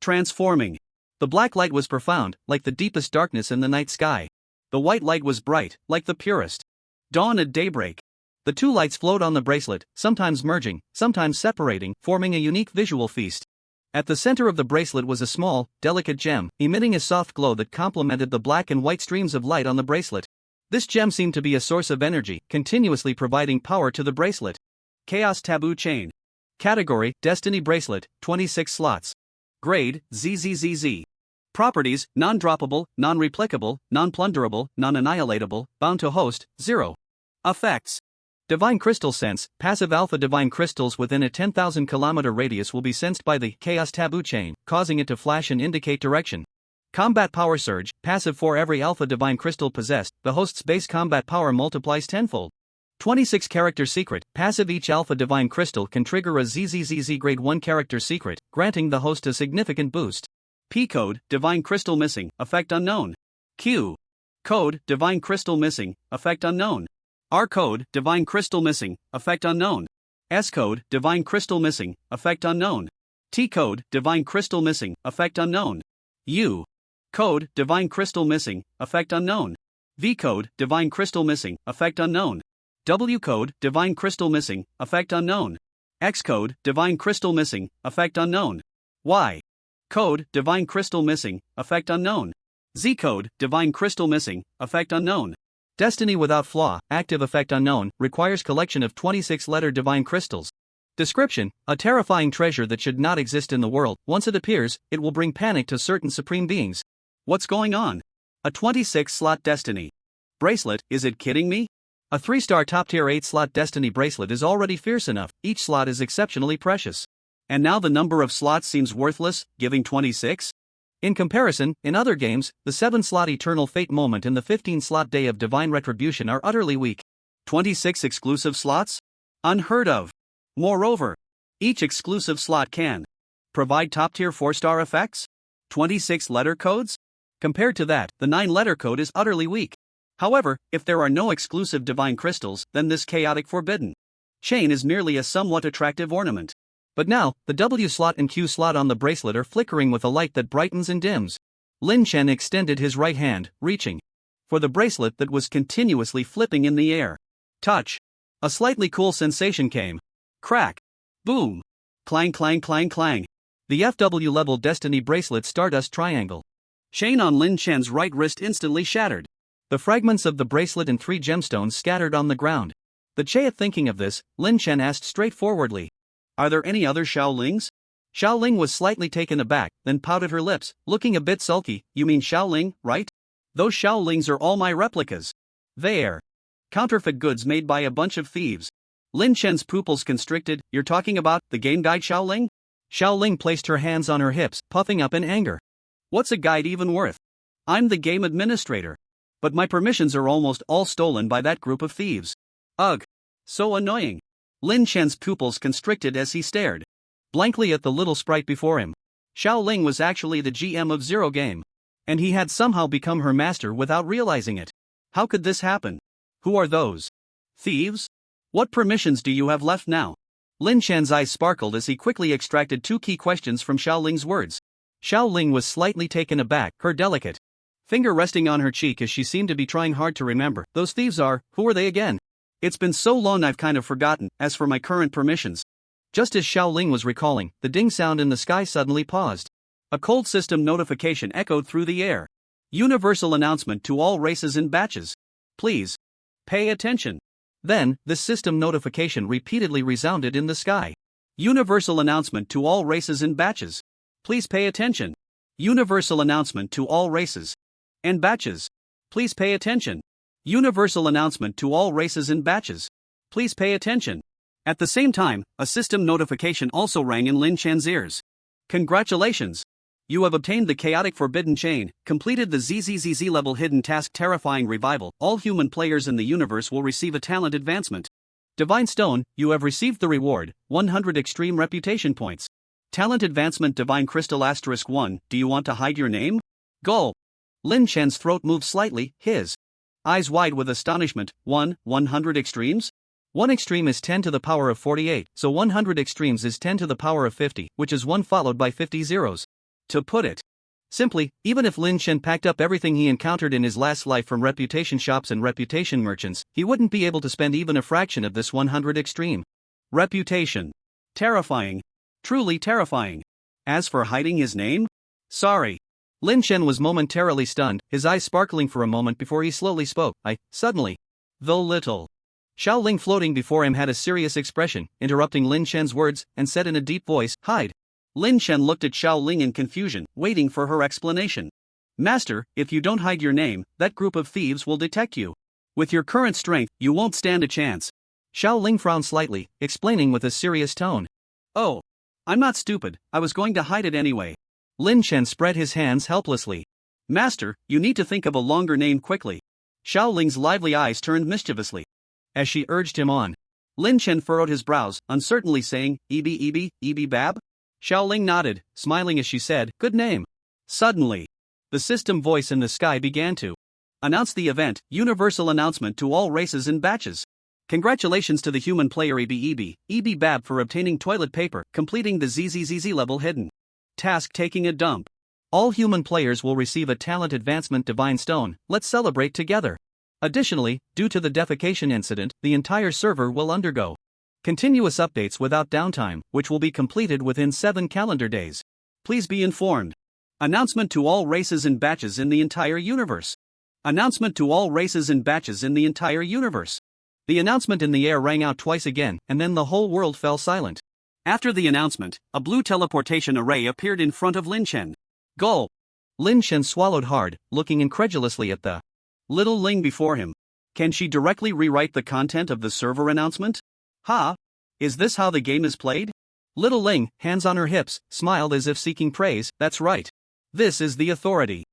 transforming. The black light was profound, like the deepest darkness in the night sky. The white light was bright, like the purest dawn at daybreak. The 2 lights flowed on the bracelet, sometimes merging, sometimes separating, forming a unique visual feast. At the center of the bracelet was a small, delicate gem, emitting a soft glow that complemented the black and white streams of light on the bracelet. This gem seemed to be a source of energy, continuously providing power to the bracelet. Chaos Taboo Chain. Category: Destiny Bracelet, 26 slots. Grade: ZZZZ. Properties: non-droppable, non-replicable, non-plunderable, non-annihilatable, bound to host, 0. Effects: Divine Crystal Sense. Passive alpha divine crystals within a 10,000 km radius will be sensed by the Chaos Taboo Chain, causing it to flash and indicate direction. Combat Power Surge. Passive: for every alpha divine crystal possessed, the host's base combat power multiplies tenfold. 26 Character Secret. Passive: each alpha divine crystal can trigger a ZZZZ grade 1 character secret, granting the host a significant boost. P code: Divine Crystal Missing, effect unknown. Q code: Divine Crystal Missing, effect unknown. R code: Divine Crystal Missing, effect unknown. S code: Divine Crystal Missing, effect unknown. T code: Divine Crystal Missing, effect unknown. U code: Divine Crystal Missing, effect unknown. V code: Divine Crystal Missing, effect unknown. W code: Divine Crystal Missing, effect unknown. X code: Divine Crystal Missing, effect unknown. Y code: Divine Crystal Missing, effect unknown. Z code: Divine Crystal Missing, effect unknown. Destiny Without Flaw, active effect unknown, requires collection of 26-letter divine crystals. Description: a terrifying treasure that should not exist in the world. Once it appears, it will bring panic to certain supreme beings. What's going on? A 26-slot destiny bracelet, is it kidding me? A 3-star top-tier 8-slot destiny bracelet is already fierce enough, each slot is exceptionally precious. And now the number of slots seems worthless, giving 26? In comparison, in other games, the 7-slot Eternal Fate moment and the 15-slot Day of Divine Retribution are utterly weak. 26 exclusive slots? Unheard of. Moreover, each exclusive slot can Provide top-tier 4-star effects? 26 letter codes? Compared to that, the 9-letter code is utterly weak. However, if there are no exclusive divine crystals, then this chaotic forbidden chain is merely a somewhat attractive ornament. But now, the W slot and Q slot on the bracelet are flickering with a light that brightens and dims. Lin Chen extended his right hand, reaching for the bracelet that was continuously flipping in the air. Touch. A slightly cool sensation came. Crack. Boom. Clang clang clang clang. The FW level Destiny bracelet Stardust Triangle chain on Lin Chen's right wrist instantly shattered. The fragments of the bracelet and 3 gemstones scattered on the ground. The Chea thinking of this, Lin Chen asked straightforwardly, "Are there any other Xiaolings?" Xiaoling was slightly taken aback, then pouted her lips, looking a bit sulky. "You mean Xiaoling, right? Those Xiaolings are all my replicas. They're counterfeit goods made by a bunch of thieves." Lin Chen's pupils constricted. "You're talking about the game guide Xiaoling?" Xiaoling placed her hands on her hips, puffing up in anger. "What's a guide even worth? I'm the game administrator. But my permissions are almost all stolen by that group of thieves. Ugh. So annoying." Lin Chen's pupils constricted as he stared blankly at the little sprite before him. Xiaoling was actually the GM of Zero Game. And he had somehow become her master without realizing it. How could this happen? Who are those thieves? What permissions do you have left now? Lin Chen's eyes sparkled as he quickly extracted 2 key questions from Xiaoling's words. Xiaoling was slightly taken aback, her delicate finger resting on her cheek as she seemed to be trying hard to remember. "Those thieves are, who are they again? It's been so long I've kind of forgotten. As for my current permissions." Just as Xiaoling was recalling, the ding sound in the sky suddenly paused. A cold system notification echoed through the air. Universal announcement to all races in batches. Please pay attention. Then, this system notification repeatedly resounded in the sky. Universal announcement to all races in batches. Please pay attention. Universal announcement to all races and batches. Please pay attention. Universal announcement to all races in batches. Please pay attention. At the same time, a system notification also rang in Lin Chen's ears. "Congratulations! You have obtained the chaotic forbidden chain, completed the ZZZZ level hidden task terrifying revival. All human players in the universe will receive a talent advancement. Divine Stone, you have received the reward, 100 extreme reputation points. Talent advancement Divine Crystal *1, do you want to hide your name?" Gulp. Lin Chen's throat moved slightly, his eyes wide with astonishment. 100 extremes? 1 extreme is 10 to the power of 48, so 100 extremes is 10 to the power of 50, which is 1 followed by 50 zeros. To put it simply, even if Lin Chen packed up everything he encountered in his last life from reputation shops and reputation merchants, he wouldn't be able to spend even a fraction of this 100 extreme. Reputation. Terrifying. Truly terrifying. As for hiding his name? Sorry. Lin Chen was momentarily stunned, his eyes sparkling for a moment before he slowly spoke. Suddenly. Though little. Xiaoling floating before him had a serious expression, interrupting Lin Chen's words, and said in a deep voice, "Hide." Lin Chen looked at Xiaoling in confusion, waiting for her explanation. "Master, if you don't hide your name, that group of thieves will detect you. With your current strength, you won't stand a chance." Xiaoling frowned slightly, explaining with a serious tone. "Oh. I'm not stupid, I was going to hide it anyway." Lin Chen spread his hands helplessly. "Master, you need to think of a longer name quickly." Xiaoling's lively eyes turned mischievously as she urged him on. Lin Chen furrowed his brows, uncertainly saying, "Ebi Bab?" Xiaoling nodded, smiling as she said, "Good name." Suddenly, the system voice in the sky began to announce the event, universal announcement to all races in batches. Congratulations to the human player Ebi Bab for obtaining toilet paper, completing the ZZZZ level hidden task taking a dump. All human players will receive a talent advancement Divine Stone. Let's celebrate together. Additionally, due to the defecation incident, the entire server will undergo continuous updates without downtime, which will be completed within 7 calendar days. Please be informed. Announcement to all races and batches in the entire universe. Announcement to all races and batches in the entire universe. The announcement in the air rang out twice again, and then the whole world fell silent. After the announcement, a blue teleportation array appeared in front of Lin Chen. Gulp. Lin Chen swallowed hard, looking incredulously at the little Ling before him. Can she directly rewrite the content of the server announcement? Ha! Is this how the game is played? Little Ling, hands on her hips, smiled as if seeking praise. That's right. This is the authority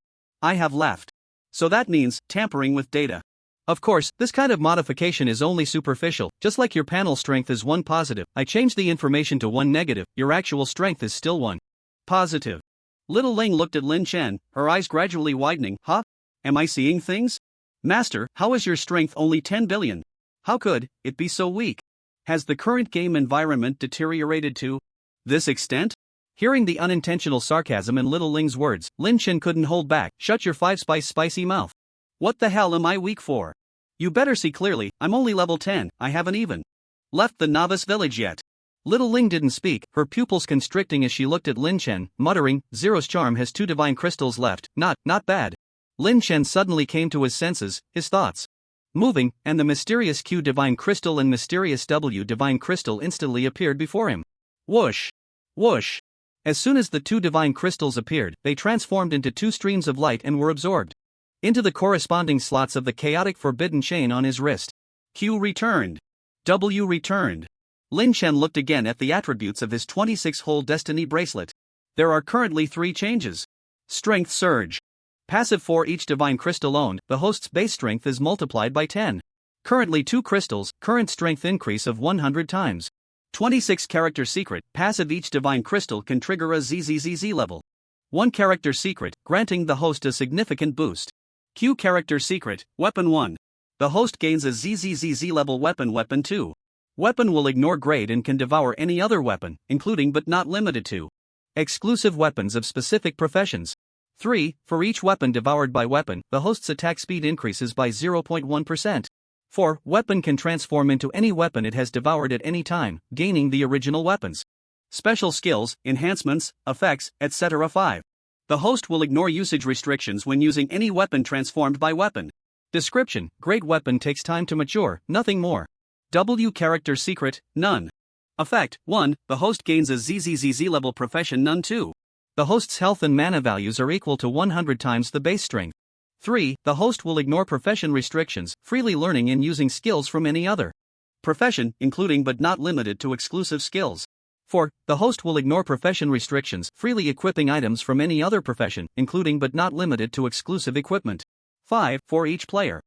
I have left. So that means tampering with data. Of course, this kind of modification is only superficial. Just like your panel strength is 1 positive, I changed the information to 1 negative, your actual strength is still 1. positive. Little Ling looked at Lin Chen, her eyes gradually widening. Huh? Am I seeing things? Master, how is your strength only 10 billion? How could it be so weak? Has the current game environment deteriorated to this extent? Hearing the unintentional sarcasm in Little Ling's words, Lin Chen couldn't hold back. Shut your spicy mouth. What the hell am I weak for? You better see clearly, I'm only level 10, I haven't even left the novice village yet. Little Ling didn't speak, her pupils constricting as she looked at Lin Chen, muttering, Zero's charm has 2 divine crystals left, not bad. Lin Chen suddenly came to his senses, his thoughts moving, and the mysterious Q divine crystal and mysterious W divine crystal instantly appeared before him. Whoosh! Whoosh! As soon as the 2 divine crystals appeared, they transformed into 2 streams of light and were absorbed into the corresponding slots of the chaotic forbidden chain on his wrist. Q returned. W returned. Lin Chen looked again at the attributes of his 26-hole destiny bracelet. There are currently 3 changes. Strength surge. Passive for each divine crystal owned, the host's base strength is multiplied by 10. Currently 2 crystals, current strength increase of 100 times. 26 character secret, passive each divine crystal can trigger a ZZZZ level 1 character secret, granting the host a significant boost. Q character secret, weapon 1. The host gains a ZZZZ level weapon 2. Weapon will ignore grade and can devour any other weapon, including but not limited to exclusive weapons of specific professions. 3. For each weapon devoured by weapon, the host's attack speed increases by 0.1%. 4. Weapon can transform into any weapon it has devoured at any time, gaining the original weapons. Special skills, enhancements, effects, etc. 5. The host will ignore usage restrictions when using any weapon transformed by weapon. Description: Great weapon takes time to mature, nothing more. W character secret, none. Effect: 1. The host gains a ZZZZ level profession none 2. The host's health and mana values are equal to 100 times the base strength. 3. The host will ignore profession restrictions, freely learning and using skills from any other profession, including but not limited to exclusive skills. 4. The host will ignore profession restrictions, freely equipping items from any other profession, including but not limited to exclusive equipment. 5. For each player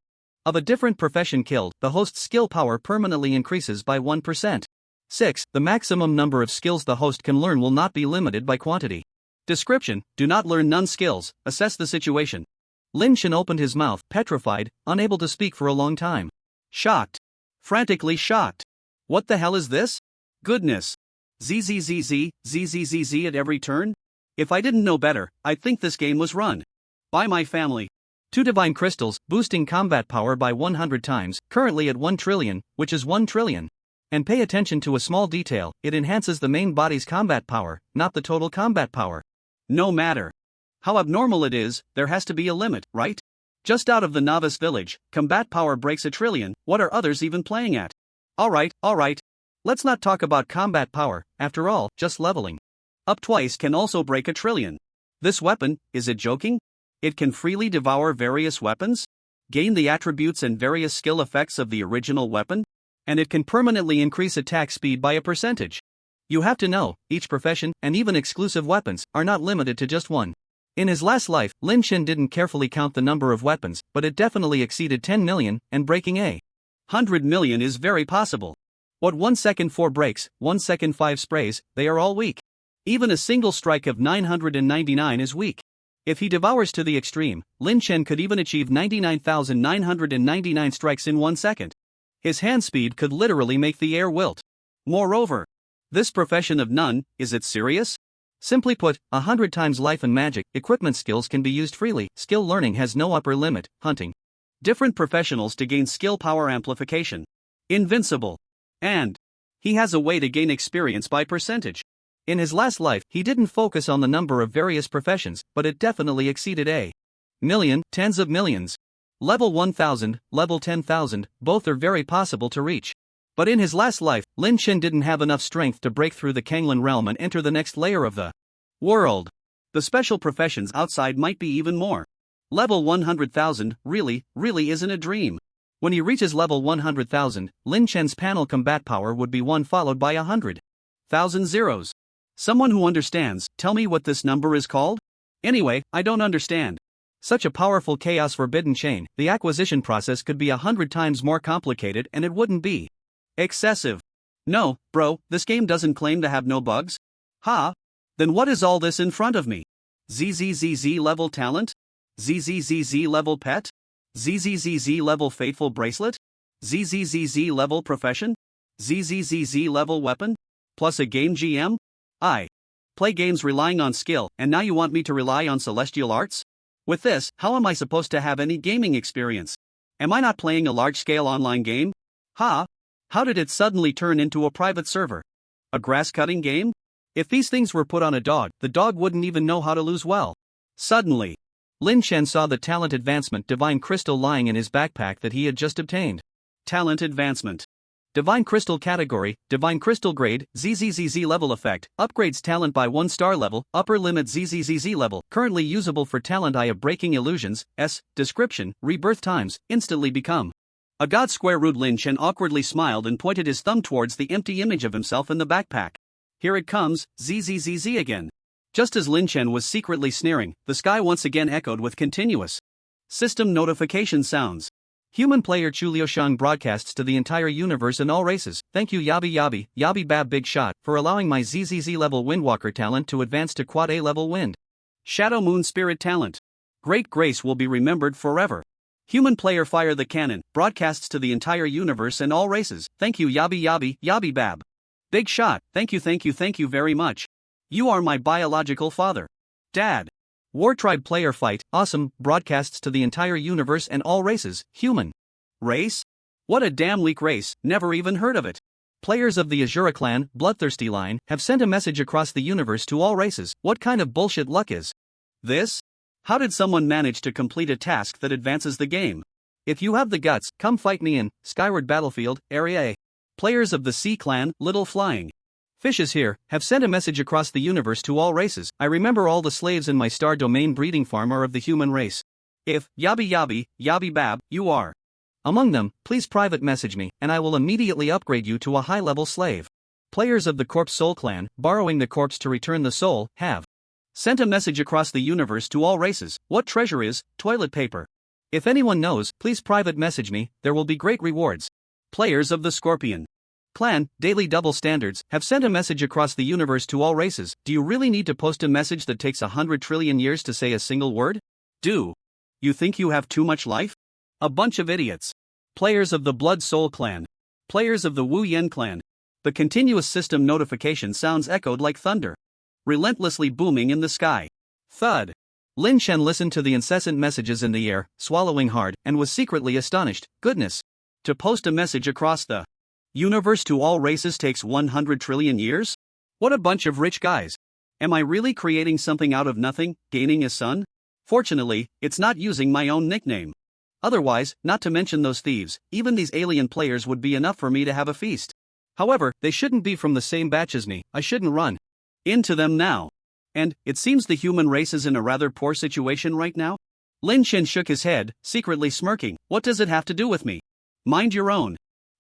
of a different profession killed, the host's skill power permanently increases by 1%. 6. The maximum number of skills the host can learn will not be limited by quantity. Description: Do not learn none skills, assess the situation. Lin Chen opened his mouth, petrified, unable to speak for a long time. Shocked. Frantically shocked. What the hell is this? Goodness. ZZZZ at every turn? If I didn't know better, I'd think this game was run by my family. 2 divine crystals, boosting combat power by 100 times, currently at 1 trillion, which is 1 trillion. And pay attention to a small detail, it enhances the main body's combat power, not the total combat power. No matter how abnormal it is, there has to be a limit, right? Just out of the novice village, combat power breaks 1 trillion, what are others even playing at? Alright. Let's not talk about combat power, after all, just leveling up twice can also break 1 trillion. This weapon, is it joking? It can freely devour various weapons? Gain the attributes and various skill effects of the original weapon? And it can permanently increase attack speed by a percentage. You have to know, each profession, and even exclusive weapons, are not limited to just one. In his last life, Lin Chen didn't carefully count the number of weapons, but it definitely exceeded 10 million, and breaking 100 million is very possible. What 1 second 4 breaks, 1 second 5 sprays, they are all weak. Even a single strike of 999 is weak. If he devours to the extreme, Lin Chen could even achieve 99,999 strikes in 1 second. His hand speed could literally make the air wilt. Moreover, this profession of none, is it serious? Simply put, 100 times life and magic, equipment skills can be used freely, skill learning has no upper limit, hunting different professionals to gain skill power amplification. Invincible. And he has a way to gain experience by percentage. In his last life, he didn't focus on the number of various professions, but it definitely exceeded a million, tens of millions. Level 1000, level 10,000, both are very possible to reach. But in his last life, Lin Chen didn't have enough strength to break through the Kanglan realm and enter the next layer of the world. The special professions outside might be even more. Level 100,000 really isn't a dream. When he reaches level 100,000, Lin Chen's panel combat power would be 1 followed by 100,000 zeros. Someone who understands, tell me what this number is called? Anyway, I don't understand. Such a powerful chaos forbidden chain, the acquisition process could be 100 times more complicated and it wouldn't be excessive. No, bro, this game doesn't claim to have no bugs. Ha! Then what is all this in front of me? ZZZZ level talent? ZZZZ level pet? ZZZZ level faithful bracelet? ZZZZ level profession? ZZZZ level weapon? Plus a game GM? I play games relying on skill, and now you want me to rely on celestial arts? With this, how am I supposed to have any gaming experience? Am I not playing a large-scale online game? Ha! How did it suddenly turn into a private server? A grass-cutting game? If these things were put on a dog, the dog wouldn't even know how to lose well. Suddenly, Lin Chen saw the talent advancement divine crystal lying in his backpack that he had just obtained. Talent advancement. Divine crystal category, divine crystal grade, ZZZZ level effect, upgrades talent by 1 star level, upper limit ZZZZ level, currently usable for talent eye of breaking illusions, description, rebirth times, instantly become. A god square rude Lin Chen awkwardly smiled and pointed his thumb towards the empty image of himself in the backpack. Here it comes, ZZZZ again. Just as Lin Chen was secretly sneering, the sky once again echoed with continuous system notification sounds. Human player Chu Liushang broadcasts to the entire universe and all races. Thank you Yabi Bab Big Shot for allowing my ZZZ level Windwalker talent to advance to Quad A level Wind. Shadow Moon Spirit talent. Great grace will be remembered forever. Human player Fire the Cannon broadcasts to the entire universe and all races. Thank you Yabi Bab Big Shot. Thank you very much. You are my biological father. Dad. War Tribe player Fight, awesome, broadcasts to the entire universe and all races. Human race? What a damn weak race, never even heard of it. Players of the Azura clan, Bloodthirsty line, have sent a message across the universe to all races. What kind of bullshit luck is this? How did someone manage to complete a task that advances the game? If you have the guts, come fight me in Skyward Battlefield, Area A. Players of the Sea clan, Little Flying Fishes here, have sent a message across the universe to all races. I remember all the slaves in my star domain breeding farm are of the human race. If, Yabi Bab, you are among them, please private message me, and I will immediately upgrade you to a high-level slave. Players of the Corpse Soul clan, borrowing the corpse to return the soul, have sent a message across the universe to all races. What treasure is toilet paper? If anyone knows, please private message me, there will be great rewards. Players of the Scorpion clan, Daily Double Standards, have sent a message across the universe to all races. Do you really need to post a message that takes 100 trillion years to say a single word? Do you think you have too much life? A bunch of idiots. Players of the Blood Soul clan. Players of the Wu Yen clan. The continuous system notification sounds echoed like thunder, relentlessly booming in the sky. Thud. Lin Chen listened to the incessant messages in the air, swallowing hard, and was secretly astonished. Goodness. To post a message across the universe to all races takes 100 trillion years? What a bunch of rich guys. Am I really creating something out of nothing, gaining a son? Fortunately, it's not using my own nickname. Otherwise, not to mention those thieves, even these alien players would be enough for me to have a feast. However, they shouldn't be from the same batch as me. I shouldn't run into them now. And, it seems the human race is in a rather poor situation right now? Lin Chen shook his head, secretly smirking. What does it have to do with me? Mind your own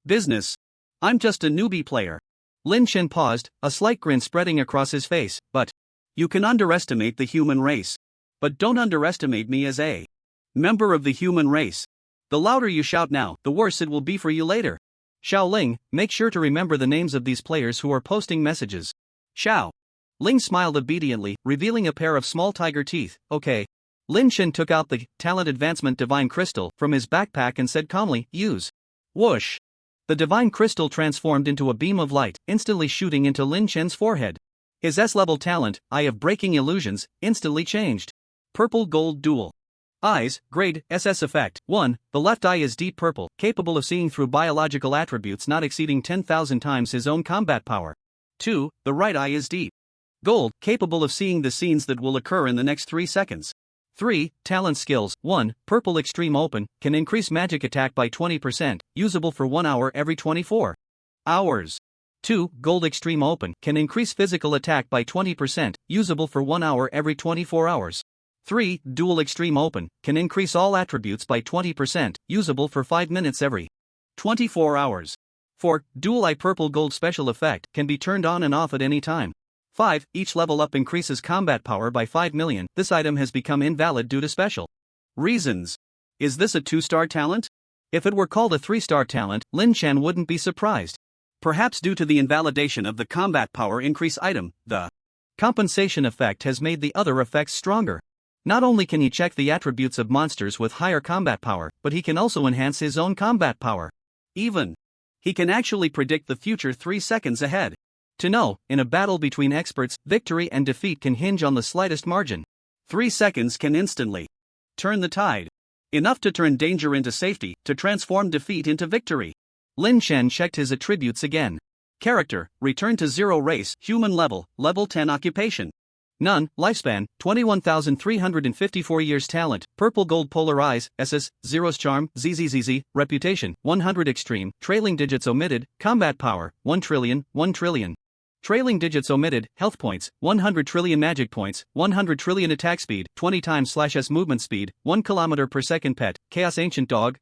business. I'm just a newbie player. Lin Chen paused, a slight grin spreading across his face. But you can underestimate the human race. But don't underestimate me as a member of the human race. The louder you shout now, the worse it will be for you later. Xiao Ling, make sure to remember the names of these players who are posting messages. Xiao Ling smiled obediently, revealing a pair of small tiger teeth. Okay. Lin Chen took out the talent advancement divine crystal from his backpack and said calmly, use. Whoosh. The divine crystal transformed into a beam of light, instantly shooting into Lin Chen's forehead. His S-level talent, Eye of Breaking Illusions, instantly changed. Purple Gold Dual Eyes, Grade, SS Effect. 1. The left eye is deep purple, capable of seeing through biological attributes not exceeding 10,000 times his own combat power. 2. The right eye is deep gold, capable of seeing the scenes that will occur in the next 3 seconds. 3. Talent skills. 1. Purple Extreme Open, can increase magic attack by 20%, usable for 1 hour every 24 hours. 2. Gold Extreme Open, can increase physical attack by 20%, usable for 1 hour every 24 hours. 3. Dual Extreme Open, can increase all attributes by 20%, usable for 5 minutes every 24 hours. 4. Dual Eye Purple Gold Special Effect, can be turned on and off at any time. 5. Each level up increases combat power by 5 million. This item has become invalid due to special reasons. Is this a 2-star talent? If it were called a 3-star talent, Lin Chen wouldn't be surprised. Perhaps due to the invalidation of the combat power increase item, the Compensation effect has made the other effects stronger. Not only can he check the attributes of monsters with higher combat power, but he can also enhance his own combat power. Even he can actually predict the future 3 seconds ahead. To know, in a battle between experts, victory and defeat can hinge on the slightest margin. 3 seconds can instantly turn the tide. Enough to turn danger into safety, to transform defeat into victory. Lin Chen checked his attributes again. Character, return to 0 race, human level 10 occupation. None, lifespan, 21,354 years talent, purple gold polar eyes, SS, zeros charm, ZZZZ, reputation, 100 extreme, trailing digits omitted, combat power, 1 trillion, 1 trillion. Trailing digits omitted, health points, 100 trillion magic points, 100 trillion attack speed, 20 times /s movement speed, 1 km per second pet, chaos ancient dog,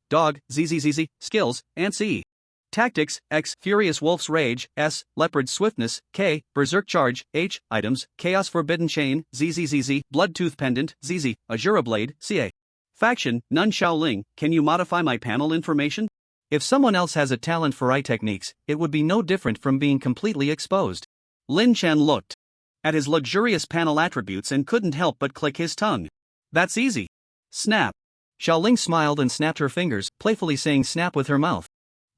ZZZZ, skills, ants E. Tactics, X, Furious Wolf's Rage, S, Leopard Swiftness, K, Berserk Charge, H, Items, Chaos Forbidden Chain, ZZZZ, Bloodtooth Pendant, ZZ, Azura Blade, CA. Faction, None Shaoling, can you modify my panel information? If someone else has a talent for eye techniques, it would be no different from being completely exposed. Lin Chen looked at his luxurious panel attributes and couldn't help but click his tongue. That's easy. Snap. Shaoling smiled and snapped her fingers, playfully saying snap with her mouth.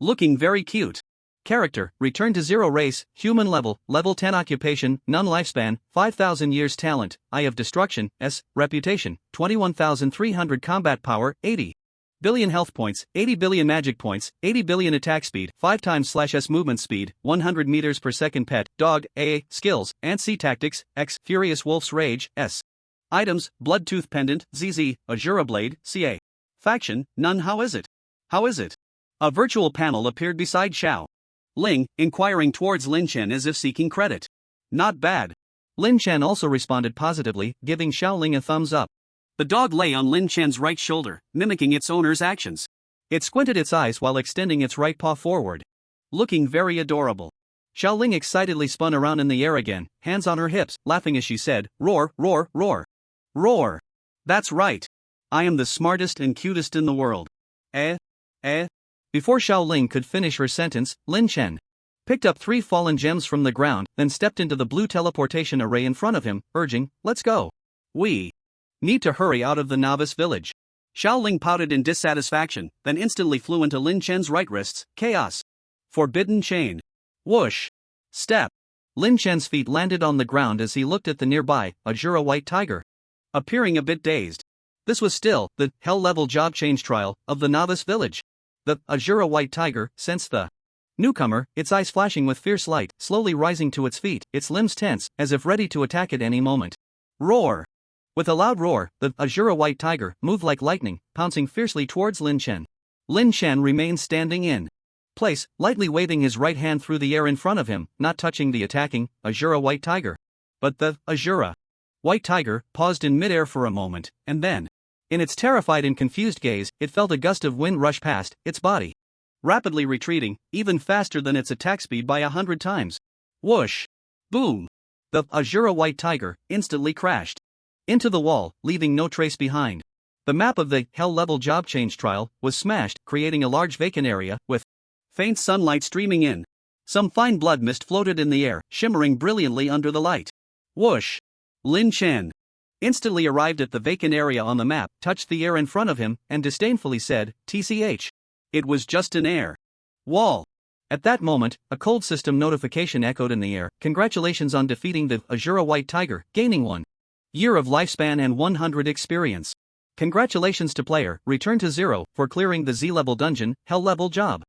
Looking very cute. Character, return to 0 race, human level 10 occupation, none lifespan, 5,000 years talent, eye of destruction, S, reputation, 21,300 combat power, 80 billion health points, 80 billion magic points, 80 billion attack speed, 5 times /s movement speed, 100 meters per second pet, dog, AA, skills, ant C tactics, X, Furious Wolf's Rage, S. Items, Bloodtooth Pendant, ZZ, Azura Blade, CA. Faction, None. How is it? How is it? A virtual panel appeared beside Xiao Ling, inquiring towards Lin Chen as if seeking credit. Not bad. Lin Chen also responded positively, giving Xiao Ling a thumbs up. The dog lay on Lin Chen's right shoulder, mimicking its owner's actions. It squinted its eyes while extending its right paw forward. Looking very adorable. Xiao Ling excitedly spun around in the air again, hands on her hips, laughing as she said, roar, roar, roar. Roar. That's right. I am the smartest and cutest in the world. Before Xiao Ling could finish her sentence, Lin Chen picked up 3 fallen gems from the ground, then stepped into the blue teleportation array in front of him, urging, let's go. We need to hurry out of the novice village. Xiao Ling pouted in dissatisfaction, then instantly flew into Lin Chen's right wrists, chaos. Forbidden chain. Whoosh. Step. Lin Chen's feet landed on the ground as he looked at the nearby, Azura white tiger. Appearing a bit dazed. This was still the hell-level job change trial of the novice village. The Azura white tiger sensed the newcomer, its eyes flashing with fierce light, slowly rising to its feet, its limbs tense, as if ready to attack at any moment. Roar! With a loud roar, the Azura white tiger moved like lightning, pouncing fiercely towards Lin Chen. Lin Chen remained standing in place, lightly waving his right hand through the air in front of him, not touching the attacking Azura white tiger. But the Azura white tiger paused in midair for a moment, and then, in its terrified and confused gaze, it felt a gust of wind rush past its body, rapidly retreating, even faster than its attack speed by 100 times. Whoosh! Boom! The Azura white tiger instantly crashed into the wall, leaving no trace behind. The map of the hell-level job change trial was smashed, creating a large vacant area, with faint sunlight streaming in. Some fine blood mist floated in the air, shimmering brilliantly under the light. Whoosh! Lin Chen instantly arrived at the vacant area on the map, touched the air in front of him, and disdainfully said, TCH. It was just an air wall. At that moment, a cold system notification echoed in the air. Congratulations on defeating the Azura white tiger, gaining 1 year of lifespan and 100 experience. Congratulations to player, return to 0, for clearing the Z-level dungeon, hell-level job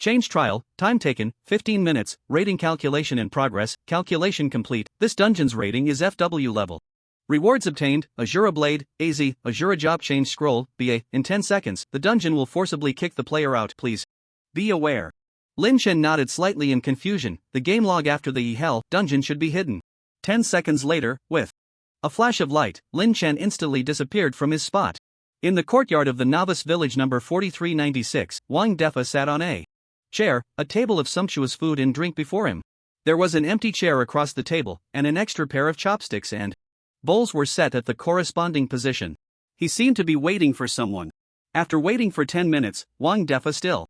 change trial, time taken, 15 minutes, rating calculation in progress, calculation complete. This dungeon's rating is FW level. Rewards obtained, Azura Blade, AZ, Azura Job Change Scroll, BA, in 10 seconds, the dungeon will forcibly kick the player out, please be aware. Lin Chen nodded slightly in confusion. The game log after the hell dungeon should be hidden. 10 seconds later, with a flash of light, Lin Chen instantly disappeared from his spot. In the courtyard of the novice village number 4396, Wang Defa sat on a chair, a table of sumptuous food and drink before him. There was an empty chair across the table, and an extra pair of chopsticks and bowls were set at the corresponding position. He seemed to be waiting for someone. After waiting for 10 minutes, Wang Defa still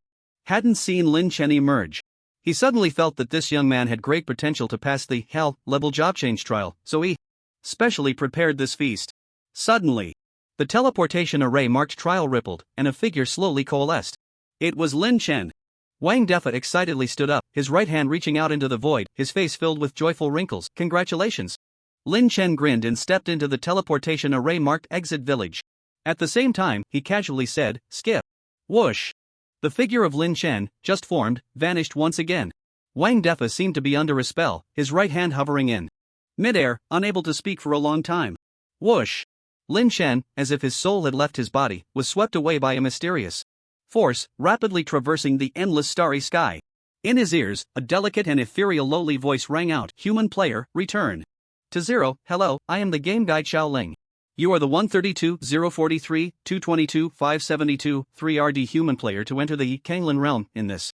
hadn't seen Lin Chen emerge. He suddenly felt that this young man had great potential to pass the hell-level job change trial, so he specially prepared this feast. Suddenly, the teleportation array marked trial rippled, and a figure slowly coalesced. It was Lin Chen. Wang Defa excitedly stood up, his right hand reaching out into the void, his face filled with joyful wrinkles. Congratulations! Lin Chen grinned and stepped into the teleportation array marked Exit Village. At the same time, he casually said, "Skip." Whoosh! The figure of Lin Chen, just formed, vanished once again. Wang Defa seemed to be under a spell, his right hand hovering in midair, unable to speak for a long time. Whoosh! Lin Chen, as if his soul had left his body, was swept away by a mysterious force, rapidly traversing the endless starry sky. In his ears, a delicate and ethereal lowly voice rang out, "Human player, return to zero. Hello, I am the game guide Xiaoling. You are the 132, 043, 222, 572, 3RD human player to enter the Kanglin realm in this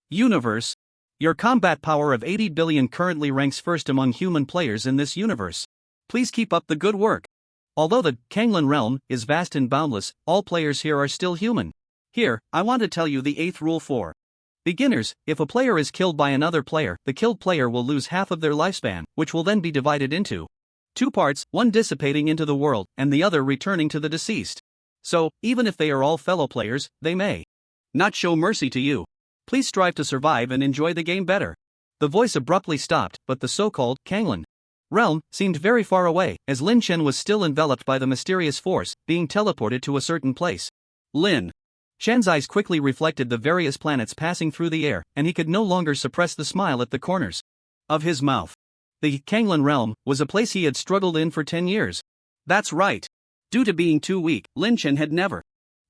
universe. Your combat power of 80 billion currently ranks first among human players in this universe. Please keep up the good work. Although the Kanglin realm is vast and boundless, all players here are still human. Here, I want to tell you the 8th rule for beginners. If a player is killed by another player, the killed player will lose half of their lifespan, which will then be divided into 2 parts, one dissipating into the world, and the other returning to the deceased. So, even if they are all fellow players, they may not show mercy to you. Please strive to survive and enjoy the game better. The voice abruptly stopped, but the so-called Kanglin realm seemed very far away, as Lin Chen was still enveloped by the mysterious force, being teleported to a certain place. Lin Chen's eyes quickly reflected the various planets passing through the air, and he could no longer suppress the smile at the corners of his mouth. The Kanglin realm was a place he had struggled in for 10 years. That's right. Due to being too weak, Lin Chen had never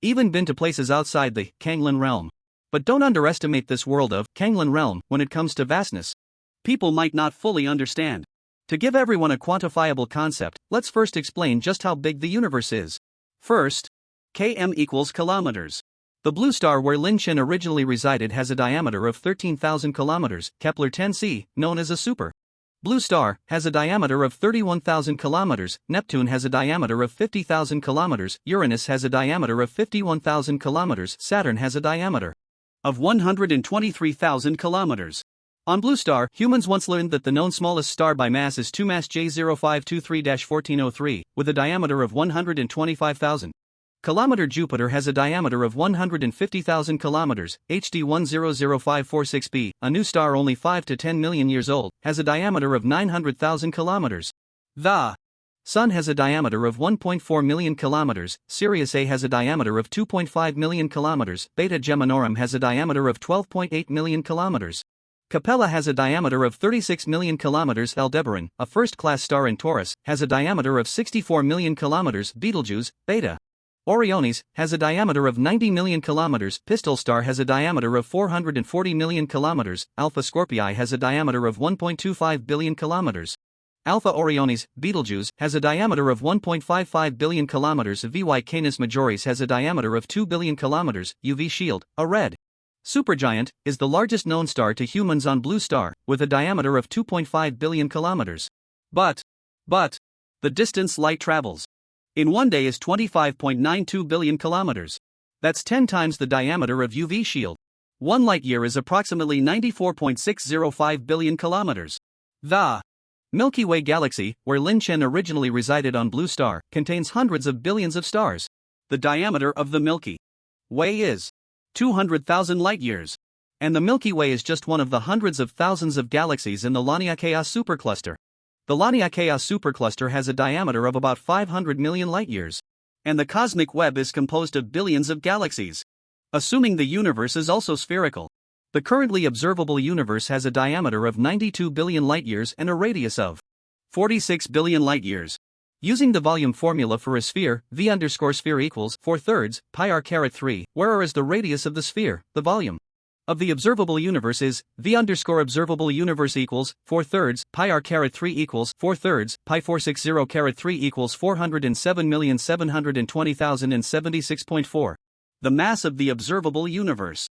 even been to places outside the Kanglin realm. But don't underestimate this world of Kanglin realm when it comes to vastness. People might not fully understand. To give everyone a quantifiable concept, let's first explain just how big the universe is. First, km equals kilometers. The blue star where Lin Chen originally resided has a diameter of 13,000 kilometers, Kepler 10c, known as a super blue star, has a diameter of 31,000 kilometers, Neptune has a diameter of 50,000 kilometers, Uranus has a diameter of 51,000 kilometers, Saturn has a diameter of 123,000 kilometers. On Blue Star, humans once learned that the known smallest star by mass is 2 mass J0523-1403, with a diameter of 125,000 kilometer. Jupiter has a diameter of 150,000 kilometers, HD 100546b, a new star only 5 to 10 million years old, has a diameter of 900,000 kilometers. The Sun has a diameter of 1.4 million kilometers, Sirius A has a diameter of 2.5 million kilometers, Beta Geminorum has a diameter of 12.8 million kilometers. Capella has a diameter of 36 million kilometers. Aldebaran, a first-class star in Taurus, has a diameter of 64 million kilometers. Betelgeuse, Beta Orionis, has a diameter of 90 million kilometers. Pistol Star has a diameter of 440 million kilometers. Alpha Scorpii has a diameter of 1.25 billion kilometers. Alpha Orionis, Betelgeuse, has a diameter of 1.55 billion kilometers. Vy Canis Majoris has a diameter of 2 billion kilometers. UV Shield, a red supergiant, is the largest known star to humans on Blue Star, with a diameter of 2.5 billion kilometers. But, the distance light travels in one day is 25.92 billion kilometers. That's 10 times the diameter of UV Shield. 1 light year is approximately 94.605 billion kilometers. The Milky Way galaxy, where Lin Chen originally resided on Blue Star, contains hundreds of billions of stars. The diameter of the Milky Way is 200,000 light-years. And the Milky Way is just one of the hundreds of thousands of galaxies in the Laniakea supercluster. The Laniakea supercluster has a diameter of about 500 million light-years. And the cosmic web is composed of billions of galaxies. Assuming the universe is also spherical, the currently observable universe has a diameter of 92 billion light-years and a radius of 46 billion light-years. Using the volume formula for a sphere, v_sphere equals 4/3 pi r⁻3, where r is the radius of the sphere, the volume of the observable universe is v_observable universe equals 4/3 pi r⁻3 equals 4/3 pi 460⁻3 equals 407,720,076.4. The mass of the observable universe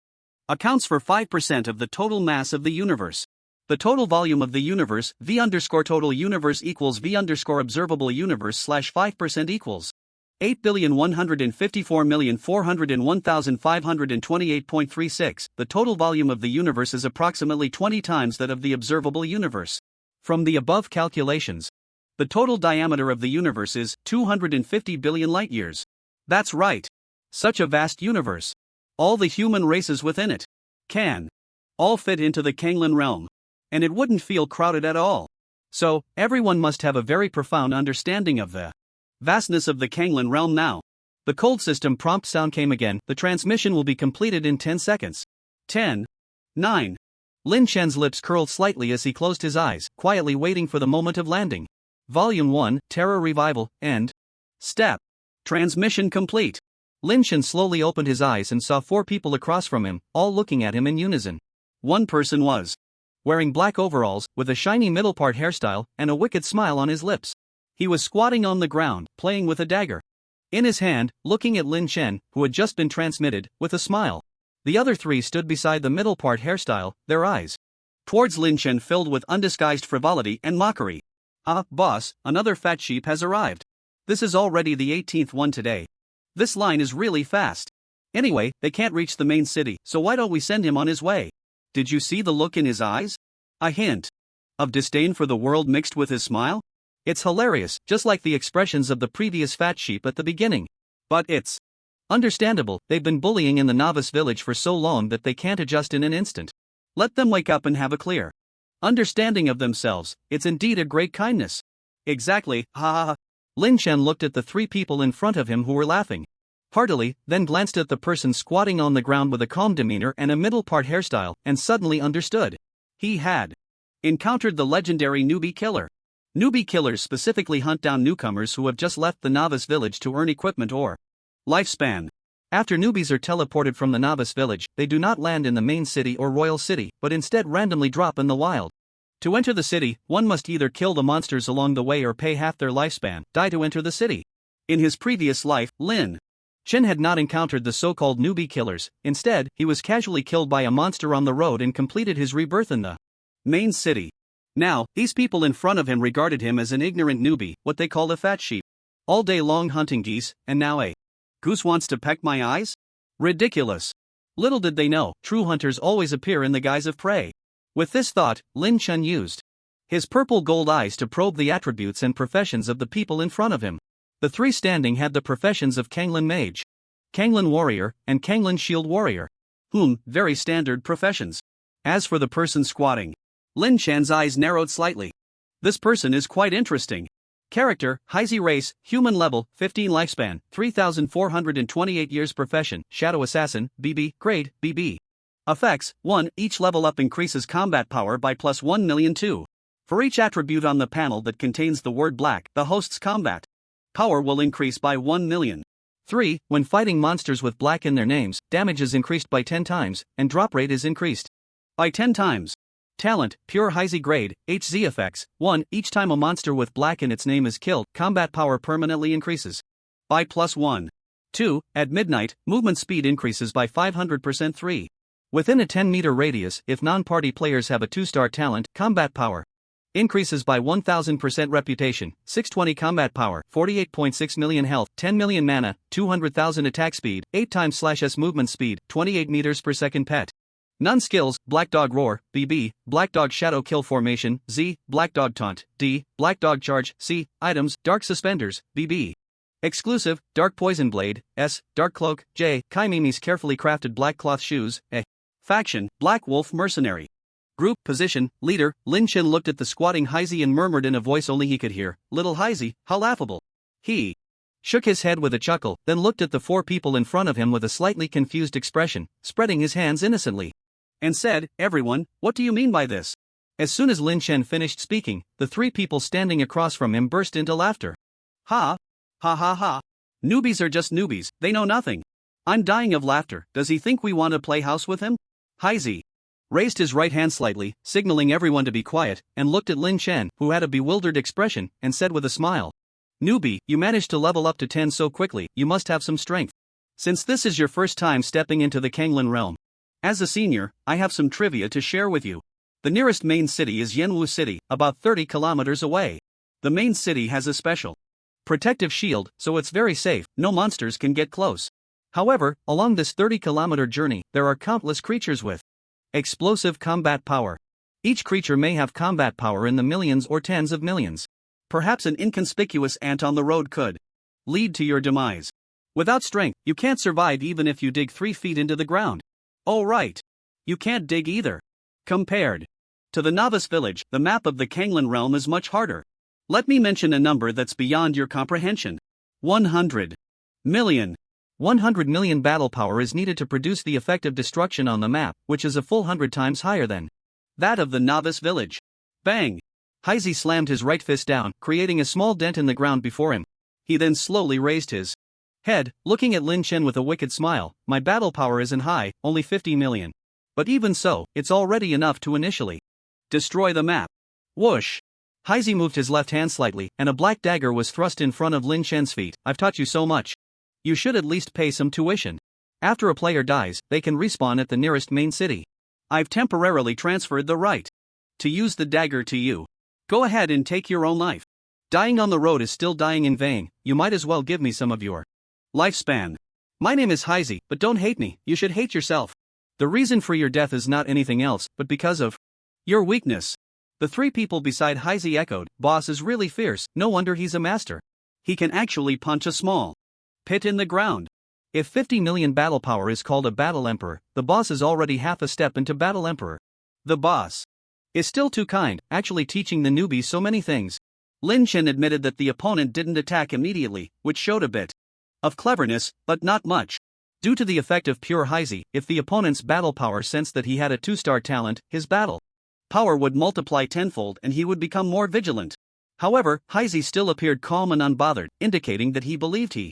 accounts for 5% of the total mass of the universe. The total volume of the universe, v_total universe equals v_observable universe /5% equals 8,154,401,528.36. The total volume of the universe is approximately 20 times that of the observable universe. From the above calculations, the total diameter of the universe is 250 billion light-years. That's right. Such a vast universe. All the human races within it can all fit into the Kanglan realm, and it wouldn't feel crowded at all. So, everyone must have a very profound understanding of the vastness of the Kanglan realm now. The cold system prompt sound came again. The transmission will be completed in 10 seconds. 10. 9. Lin Chen's lips curled slightly as he closed his eyes, quietly waiting for the moment of landing. Volume 1, Terror Revival, End. Step. Transmission complete. Lin Chen slowly opened his eyes and saw 4 people across from him, all looking at him in unison. One person was wearing black overalls, with a shiny middle part hairstyle, and a wicked smile on his lips. He was squatting on the ground, playing with a dagger in his hand, looking at Lin Chen, who had just been transmitted, with a smile. The other 3 stood beside the middle part hairstyle, their eyes towards Lin Chen filled with undisguised frivolity and mockery. Ah, boss, another fat sheep has arrived. This is already the 18th one today. This line is really fast. Anyway, they can't reach the main city, so why don't we send him on his way? Did you see the look in his eyes? A hint of disdain for the world mixed with his smile? It's hilarious, just like the expressions of the previous fat sheep at the beginning. But it's understandable, they've been bullying in the novice village for so long that they can't adjust in an instant. Let them wake up and have a clear understanding of themselves. It's indeed a great kindness. Exactly, ha ha ha. Lin Chen looked at the 3 people in front of him who were laughing heartily, then glanced at the person squatting on the ground with a calm demeanor and a middle part hairstyle, and suddenly understood. He had encountered the legendary newbie killer. Newbie killers specifically hunt down newcomers who have just left the novice village to earn equipment or lifespan. After newbies are teleported from the novice village, they do not land in the main city or royal city, but instead randomly drop in the wild. To enter the city, one must either kill the monsters along the way or pay half their lifespan, die to enter the city. In his previous life, Lin Chen had not encountered the so-called newbie killers. Instead, he was casually killed by a monster on the road and completed his rebirth in the main city. Now, these people in front of him regarded him as an ignorant newbie, what they called a fat sheep. All day long hunting geese, and now a goose wants to peck my eyes? Ridiculous. Little did they know, true hunters always appear in the guise of prey. With this thought, Lin Chen used his purple gold eyes to probe the attributes and professions of the people in front of him. The 3 standing had the professions of Kanglan Mage, Kanglan Warrior, and Kanglan Shield Warrior. Very standard professions. As for the person squatting, Lin Chen's eyes narrowed slightly. This person is quite interesting. Character, Heisei race, human level, 15 lifespan, 3,428 years profession, Shadow Assassin, BB, grade, BB. Effects, 1. Each level up increases combat power by plus 1,000,002. For each attribute on the panel that contains the word black, the host's combat power will increase by 1,000,000. 3. When fighting monsters with black in their names, damage is increased by 10 times, and drop rate is increased by 10 times. Talent, Pure Heisei grade, HZ effects, 1. Each time a monster with black in its name is killed, combat power permanently increases by plus 1. 2. At midnight, movement speed increases by 500%. 3. Within a 10-meter radius, if non-party players have a 2-star talent, combat power increases by 1000%. Reputation, 620 combat power, 48.6 million health, 10 million mana, 200,000 attack speed, 8 times /s movement speed, 28 meters per second. Pet none skills, Black Dog Roar, BB, Black Dog Shadow Kill Formation, Z, Black Dog Taunt, D, Black Dog Charge, C, Items, Dark Suspenders, BB. Exclusive, Dark Poison Blade, S, Dark Cloak, J, Kaimimi's carefully crafted black cloth shoes, A. Faction, Black Wolf Mercenary. Group, Position, Leader. Lin Chen looked at the squatting Heisei and murmured in a voice only he could hear, "Little Heisei, how laughable." He shook his head with a chuckle, then looked at the 4 people in front of him with a slightly confused expression, spreading his hands innocently, and said, "Everyone, what do you mean by this?" As soon as Lin Chen finished speaking, the 3 people standing across from him burst into laughter. Ha! Ha ha ha! Newbies are just newbies, they know nothing. I'm dying of laughter. Does he think we want to play house with him? Heisei raised his right hand slightly, signaling everyone to be quiet, and looked at Lin Chen, who had a bewildered expression, and said with a smile, "Newbie, you managed to level up to 10 so quickly, you must have some strength. Since this is your first time stepping into the Kanglan realm, as a senior, I have some trivia to share with you. The nearest main city is Yanwu City, about 30 kilometers away. The main city has a special protective shield, so it's very safe, no monsters can get close. However, along this 30-kilometer journey, there are countless creatures with explosive combat power. Each creature may have combat power in the millions or tens of millions. Perhaps an inconspicuous ant on the road could lead to your demise. Without strength, you can't survive even if you dig 3 feet into the ground. Oh right. You can't dig either. Compared to the novice village, the map of the Kanglan realm is much harder. Let me mention a number that's beyond your comprehension. 100 million. 100 million battle power is needed to produce the effective destruction on the map, which is a full 100 times higher than that of the novice village. Bang! Heisey slammed his right fist down, creating a small dent in the ground before him. He then slowly raised his head, looking at Lin Chen with a wicked smile. My battle power isn't high, only 50 million. But even so, it's already enough to initially destroy the map. Whoosh! Heisey moved his left hand slightly, and a black dagger was thrust in front of Lin Chen's feet. I've taught you so much. You should at least pay some tuition. After a player dies, they can respawn at the nearest main city. I've temporarily transferred the right to use the dagger to you. Go ahead and take your own life. Dying on the road is still dying in vain. You might as well give me some of your lifespan. My name is Heisey, but don't hate me, you should hate yourself. The reason for your death is not anything else, but because of your weakness. The 3 people beside Heisey echoed. Boss is really fierce, no wonder he's a master. He can actually punch a small pit in the ground. If 50 million battle power is called a battle emperor, the boss is already half a step into battle emperor. The boss is still too kind, actually teaching the newbie so many things. Lin Chen admitted that the opponent didn't attack immediately, which showed a bit of cleverness, but not much. Due to the effect of pure Heisey, if the opponent's battle power sensed that he had a 2-star talent, his battle power would multiply tenfold and he would become more vigilant. However, Heisey still appeared calm and unbothered, indicating that he believed he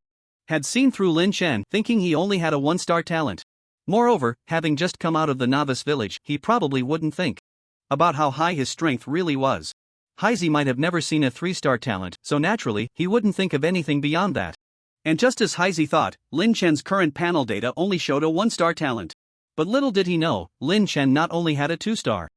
had seen through Lin Chen, thinking he only had a 1-star talent. Moreover, having just come out of the novice village, he probably wouldn't think about how high his strength really was. Heisey might have never seen a 3-star talent, so naturally, he wouldn't think of anything beyond that. And just as Heisey thought, Lin Chen's current panel data only showed a 1-star talent. But little did he know, Lin Chen not only had a 2-star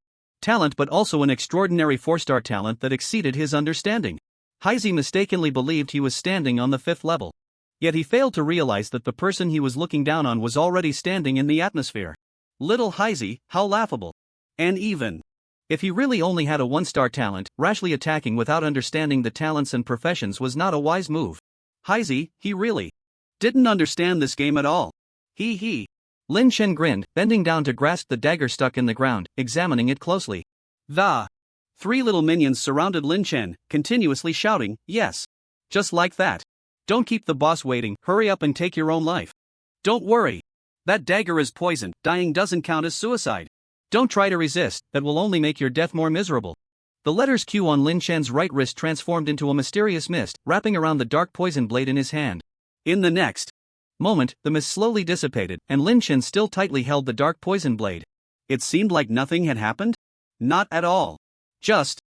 talent but also an extraordinary 4-star talent that exceeded his understanding. Heisey mistakenly believed he was standing on the 5th level. Yet he failed to realize that the person he was looking down on was already standing in the atmosphere. Little Heisey, how laughable. And even if he really only had a 1-star talent, rashly attacking without understanding the talents and professions was not a wise move. Heisey, he really didn't understand this game at all. He. Lin Chen grinned, bending down to grasp the dagger stuck in the ground, examining it closely. The 3 little minions surrounded Lin Chen, continuously shouting, yes. Just like that. Don't keep the boss waiting, hurry up and take your own life. Don't worry. That dagger is poisoned, dying doesn't count as suicide. Don't try to resist, that will only make your death more miserable. The letters Q on Lin Chen's right wrist transformed into a mysterious mist, wrapping around the dark poison blade in his hand. In the next moment, the mist slowly dissipated, and Lin Chen still tightly held the dark poison blade. It seemed like nothing had happened? Not at all. Just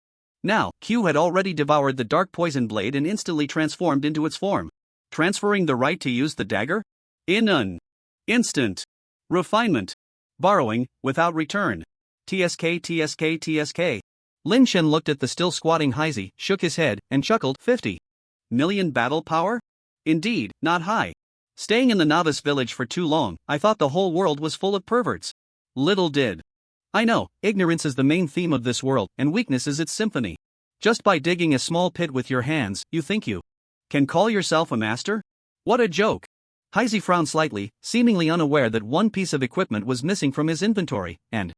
now, Q had already devoured the dark poison blade and instantly transformed into its form, transferring the right to use the dagger? In an instant. Refinement. Borrowing, without return. TSK. Lin Chen looked at the still squatting Heisey, shook his head, and chuckled. 50 million battle power? Indeed, not high. Staying in the novice village for too long, I thought the whole world was full of perverts. Little did I know, ignorance is the main theme of this world, and weakness is its symphony. Just by digging a small pit with your hands, you think you can call yourself a master? What a joke. Heisey frowned slightly, seemingly unaware that one piece of equipment was missing from his inventory, and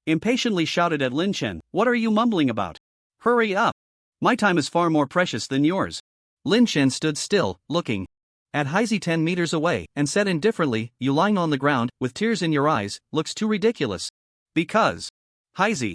impatiently shouted at Lin Chen, what are you mumbling about? Hurry up. My time is far more precious than yours. Lin Chen stood still, looking at Heisey 10 meters away, and said indifferently, you lying on the ground, with tears in your eyes, looks too ridiculous. Because Heisey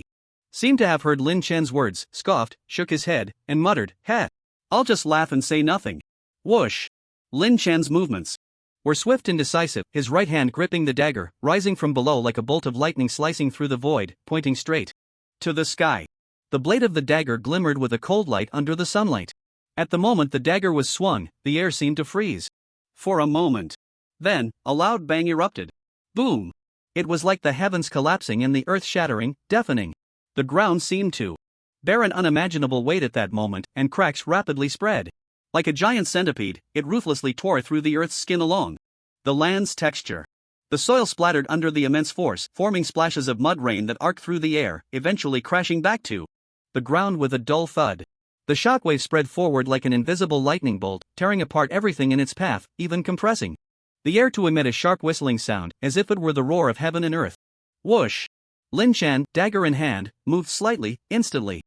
seemed to have heard Lin Chen's words, scoffed, shook his head, and muttered, heh. I'll just laugh and say nothing. Whoosh. Lin Chen's movements were swift and decisive, his right hand gripping the dagger, rising from below like a bolt of lightning slicing through the void, pointing straight to the sky. The blade of the dagger glimmered with a cold light under the sunlight. At the moment the dagger was swung, the air seemed to freeze. For a moment. Then, a loud bang erupted. Boom! It was like the heavens collapsing and the earth shattering, deafening. The ground seemed to bear an unimaginable weight at that moment, and cracks rapidly spread. Like a giant centipede, it ruthlessly tore through the earth's skin along the land's texture. The soil splattered under the immense force, forming splashes of mud rain that arced through the air, eventually crashing back to the ground with a dull thud. The shockwave spread forward like an invisible lightning bolt, tearing apart everything in its path, even compressing the air to emit a sharp whistling sound, as if it were the roar of heaven and earth. Whoosh! Lin Chan, dagger in hand, moved slightly, instantly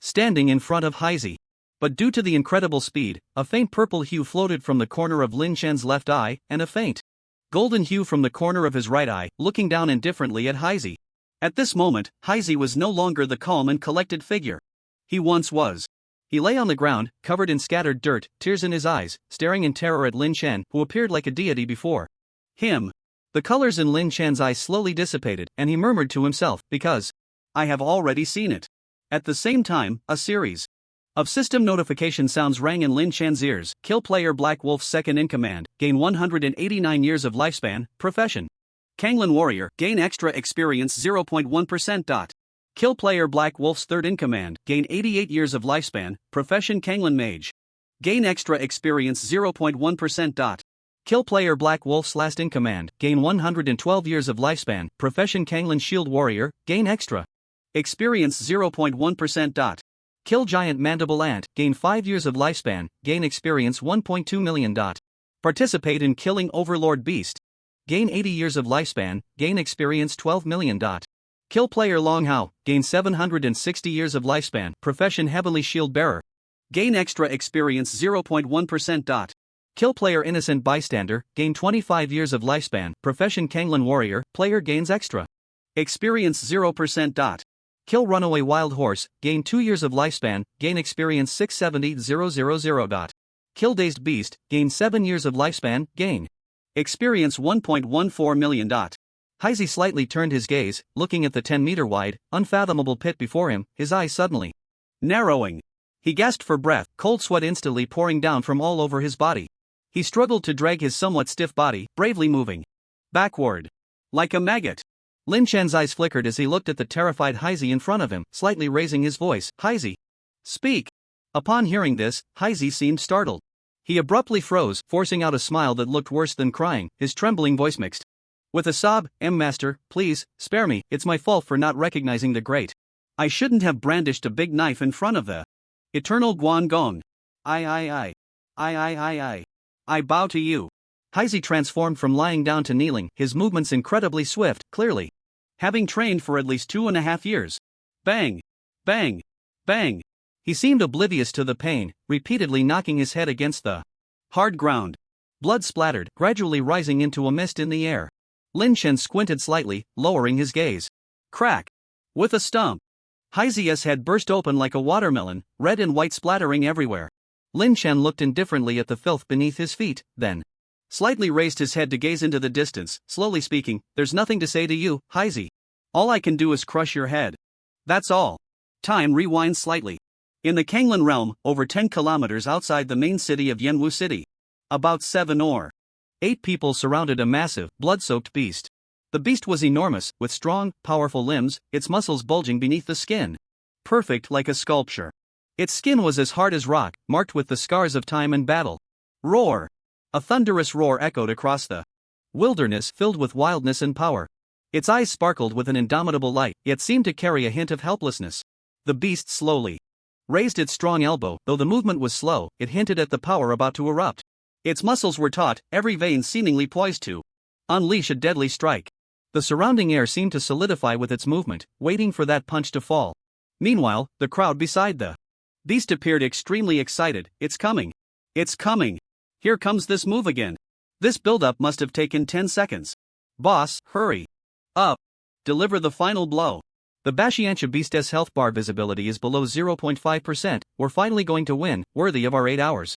standing in front of Heisei. But due to the incredible speed, a faint purple hue floated from the corner of Lin Chan's left eye, and a faint golden hue from the corner of his right eye, looking down indifferently at Heisei. At this moment, Heisei was no longer the calm and collected figure he once was. He lay on the ground, covered in scattered dirt, tears in his eyes, staring in terror at Lin Chan, who appeared like a deity before him. The colors in Lin Chan's eyes slowly dissipated, and he murmured to himself, because I have already seen it. At the same time, a series of system notification sounds rang in Lin Chan's ears. Kill player Black Wolf's second in command, gain 189 years of lifespan, profession Kanglin Warrior, gain extra experience 0.1%. Kill player Black Wolf's third in command, gain 88 years of lifespan, profession Kanglin Mage. Gain extra experience 0.1%. Kill player Black Wolf's last in command, gain 112 years of lifespan, profession Kanglin Shield Warrior, gain extra experience 0.1%. Kill giant mandible ant, gain 5 years of lifespan, gain experience 1.2 million. Participate in killing overlord beast. Gain 80 years of lifespan, gain experience 12 million. Kill player Long Hao, gain 760 years of lifespan, profession heavenly shield bearer. Gain extra experience 0.1%. Kill player Innocent Bystander, gain 25 years of lifespan, profession Kanglin Warrior, player gains extra experience 0%. Kill Runaway Wild Horse, gain 2 years of lifespan, gain experience 670,000. Kill Dazed Beast, gain 7 years of lifespan, gain experience 1.14 million. Heisei slightly turned his gaze, looking at the 10-meter wide, unfathomable pit before him, his eyes suddenly narrowing. He gasped for breath, cold sweat instantly pouring down from all over his body. He struggled to drag his somewhat stiff body, bravely moving backward like a maggot. Lin Chan's eyes flickered as he looked at the terrified Heisei in front of him, slightly raising his voice. Heisei, speak! Upon hearing this, Heisei seemed startled. He abruptly froze, forcing out a smile that looked worse than crying, his trembling voice mixed with a sob. Master, please, spare me, it's my fault for not recognizing the great. I shouldn't have brandished a big knife in front of the eternal Guan Gong. I bow to you. Heisei transformed from lying down to kneeling, his movements incredibly swift, clearly having trained for at least 2.5 years. Bang! Bang! Bang! He seemed oblivious to the pain, repeatedly knocking his head against the hard ground. Blood splattered, gradually rising into a mist in the air. Lin Chen squinted slightly, lowering his gaze. Crack! With a stump, Heisei's head burst open like a watermelon, red and white splattering everywhere. Lin Chen looked indifferently at the filth beneath his feet, then slightly raised his head to gaze into the distance, slowly speaking. There's nothing to say to you, Heisei. All I can do is crush your head. That's all. Time rewinds slightly. In the Kanglin realm, over 10 kilometers outside the main city of Yanwu City, about 7 or 8 people surrounded a massive, blood-soaked beast. The beast was enormous, with strong, powerful limbs, its muscles bulging beneath the skin. Perfect like a sculpture. Its skin was as hard as rock, marked with the scars of time and battle. Roar! A thunderous roar echoed across the wilderness, filled with wildness and power. Its eyes sparkled with an indomitable light, yet seemed to carry a hint of helplessness. The beast slowly raised its strong elbow. Though the movement was slow, it hinted at the power about to erupt. Its muscles were taut, every vein seemingly poised to unleash a deadly strike. The surrounding air seemed to solidify with its movement, waiting for that punch to fall. Meanwhile, the crowd beside the beast appeared extremely excited. It's coming! It's coming! Here comes this move again. This build-up must have taken 10 seconds. Boss, hurry up! Deliver the final blow. The Bashiancha Beast's health bar visibility is below 0.5%. We're finally going to win, worthy of our 8 hours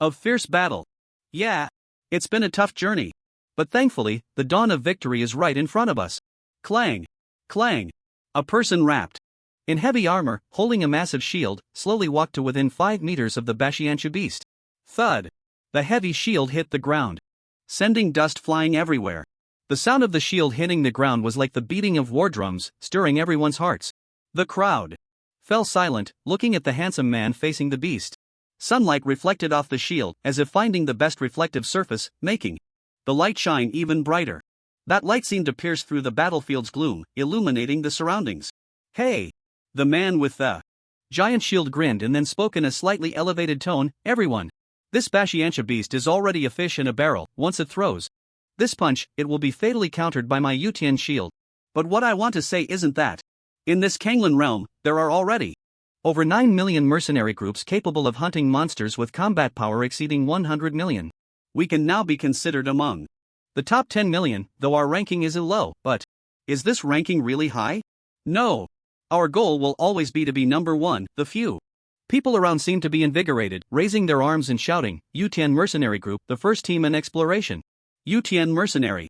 of fierce battle. Yeah, it's been a tough journey. But thankfully, the dawn of victory is right in front of us. Clang! Clang! A person wrapped in heavy armor, holding a massive shield, slowly walked to within 5 meters of the Bashiancha Beast. Thud! The heavy shield hit the ground, sending dust flying everywhere. The sound of the shield hitting the ground was like the beating of war drums, stirring everyone's hearts. The crowd fell silent, looking at the handsome man facing the beast. Sunlight reflected off the shield, as if finding the best reflective surface, making the light shine even brighter. That light seemed to pierce through the battlefield's gloom, illuminating the surroundings. "Hey! The man with the giant shield grinned and then spoke in a slightly elevated tone, "Everyone! This Bashiantia beast is already a fish in a barrel. Once it throws this punch, it will be fatally countered by my Yutian shield. But what I want to say isn't that. In this Kanglan realm, there are already over 9 million mercenary groups capable of hunting monsters with combat power exceeding 100 million. We can now be considered among the top 10 million, though our ranking is low. But is this ranking really high? No. Our goal will always be to be number one." The few people around seemed to be invigorated, raising their arms and shouting, "Yutian Mercenary Group, the first team in exploration. Yutian Mercenary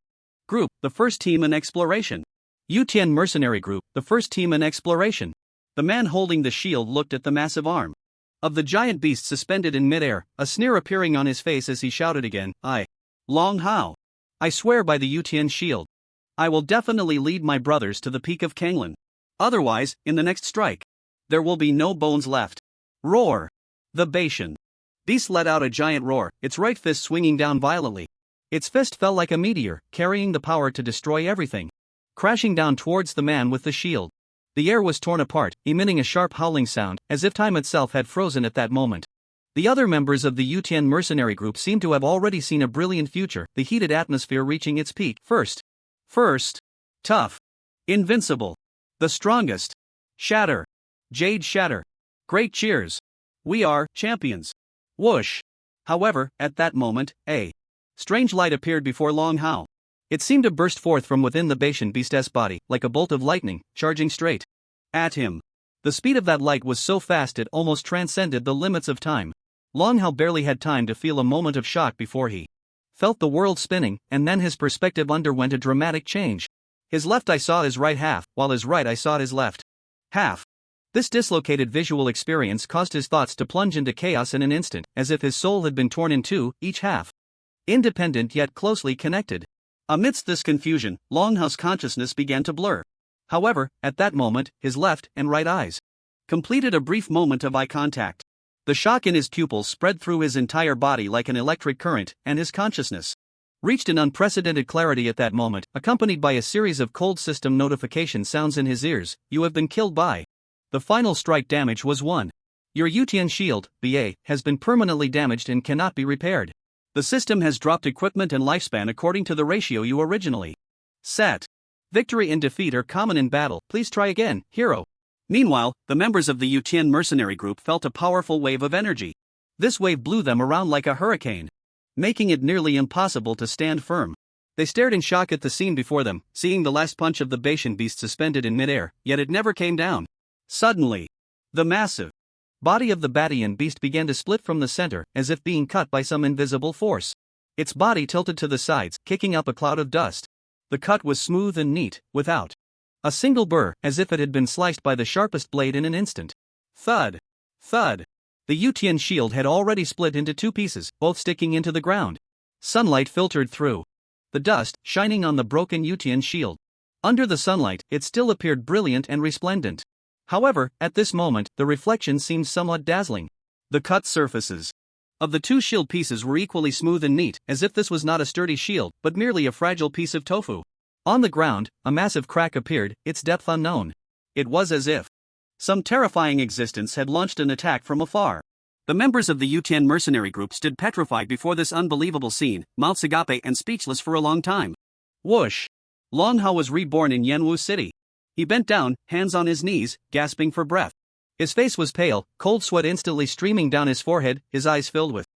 Group, the first team in exploration. Yutian Mercenary Group, the first team in exploration." The man holding the shield looked at the massive arm of the giant beast suspended in midair, a sneer appearing on his face as he shouted again, Long Hao. I swear by the Yutian shield. I will definitely lead my brothers to the peak of Kanglan. Otherwise, in the next strike, there will be no bones left." Roar! The Bashan beast let out a giant roar, its right fist swinging down violently. Its fist fell like a meteor, carrying the power to destroy everything, crashing down towards the man with the shield. The air was torn apart, emitting a sharp howling sound, as if time itself had frozen at that moment. The other members of the Yutian mercenary group seemed to have already seen a brilliant future, the heated atmosphere reaching its peak. First, tough, invincible, the strongest, shatter, Jade shatter. Great cheers. We are champions. Whoosh. However, at that moment, a strange light appeared before Long Hao. It seemed to burst forth from within the Bashan beast's body, like a bolt of lightning, charging straight at him. The speed of that light was so fast it almost transcended the limits of time. Long Hao barely had time to feel a moment of shock before he felt the world spinning, and then his perspective underwent a dramatic change. His left eye saw his right half, while his right eye saw his left half. This dislocated visual experience caused his thoughts to plunge into chaos in an instant, as if his soul had been torn in two, each half independent yet closely connected. Amidst this confusion, Long Hao's consciousness began to blur. However, at that moment, his left and right eyes completed a brief moment of eye contact. The shock in his pupils spread through his entire body like an electric current, and his consciousness reached an unprecedented clarity at that moment, accompanied by a series of cold system notification sounds in his ears. You have been killed by. The final strike damage was 1. Your Yutian shield, BA, has been permanently damaged and cannot be repaired. The system has dropped equipment and lifespan according to the ratio you originally set. Victory and defeat are common in battle. Please try again, hero. Meanwhile, the members of the Yutian mercenary group felt a powerful wave of energy. This wave blew them around like a hurricane, making it nearly impossible to stand firm. They stared in shock at the scene before them, seeing the last punch of the Bashan beast suspended in midair, yet it never came down. Suddenly, the massive body of the Batian beast began to split from the center, as if being cut by some invisible force. Its body tilted to the sides, kicking up a cloud of dust. The cut was smooth and neat, without a single burr, as if it had been sliced by the sharpest blade in an instant. Thud! Thud! The Yutian shield had already split into two pieces, both sticking into the ground. Sunlight filtered through the dust, shining on the broken Yutian shield. Under the sunlight, it still appeared brilliant and resplendent. However, at this moment, the reflection seemed somewhat dazzling. The cut surfaces of the two shield pieces were equally smooth and neat, as if this was not a sturdy shield, but merely a fragile piece of tofu. On the ground, a massive crack appeared, its depth unknown. It was as if some terrifying existence had launched an attack from afar. The members of the Yutian mercenary group stood petrified before this unbelievable scene, mouths agape and speechless for a long time. Whoosh! Long Hao was reborn in Yanwu City. He bent down, hands on his knees, gasping for breath. His face was pale, cold sweat instantly streaming down his forehead, his eyes filled with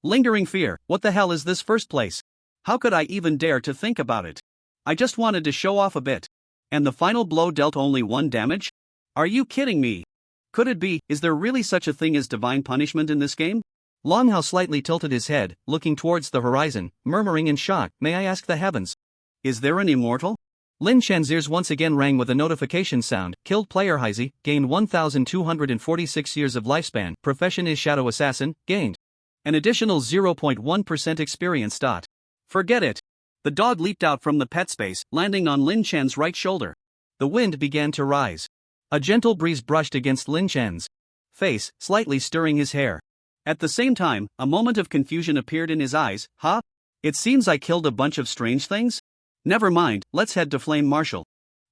lingering fear. What the hell is this first place? How could I even dare to think about it? I just wanted to show off a bit. And the final blow dealt only 1 damage? Are you kidding me? Could it be? Is there really such a thing as divine punishment in this game? Long Hao slightly tilted his head, looking towards the horizon, murmuring in shock, "May I ask the heavens? Is there an immortal?" Lin Chen's ears once again rang with a notification sound. Killed player Heisey, gained 1,246 years of lifespan. Profession is Shadow Assassin, gained an additional 0.1% experience. Forget it. The dog leaped out from the pet space, landing on Lin Chen's right shoulder. The wind began to rise. A gentle breeze brushed against Lin Chen's face, slightly stirring his hair. At the same time, a moment of confusion appeared in his eyes. Huh? It seems I killed a bunch of strange things? Never mind, let's head to Flame Marshal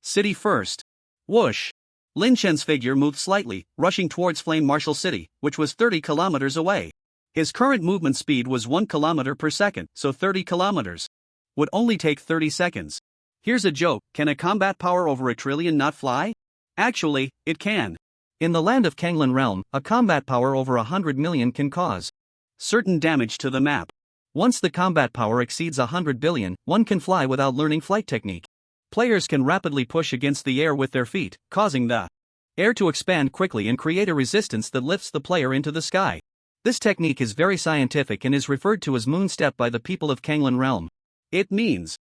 City first. Whoosh! Lin Chen's figure moved slightly, rushing towards Flame Marshal City, which was 30 kilometers away. His current movement speed was 1 kilometer per second, so 30 kilometers would only take 30 seconds. Here's a joke: can a combat power over 1,000,000,000,000 not fly? Actually, it can. In the land of Kanglan Realm, a combat power over 100 million can cause certain damage to the map. Once the combat power exceeds 100 billion, one can fly without learning flight technique. Players can rapidly push against the air with their feet, causing the air to expand quickly and create a resistance that lifts the player into the sky. This technique is very scientific and is referred to as moon step by the people of Kanglan Realm. It means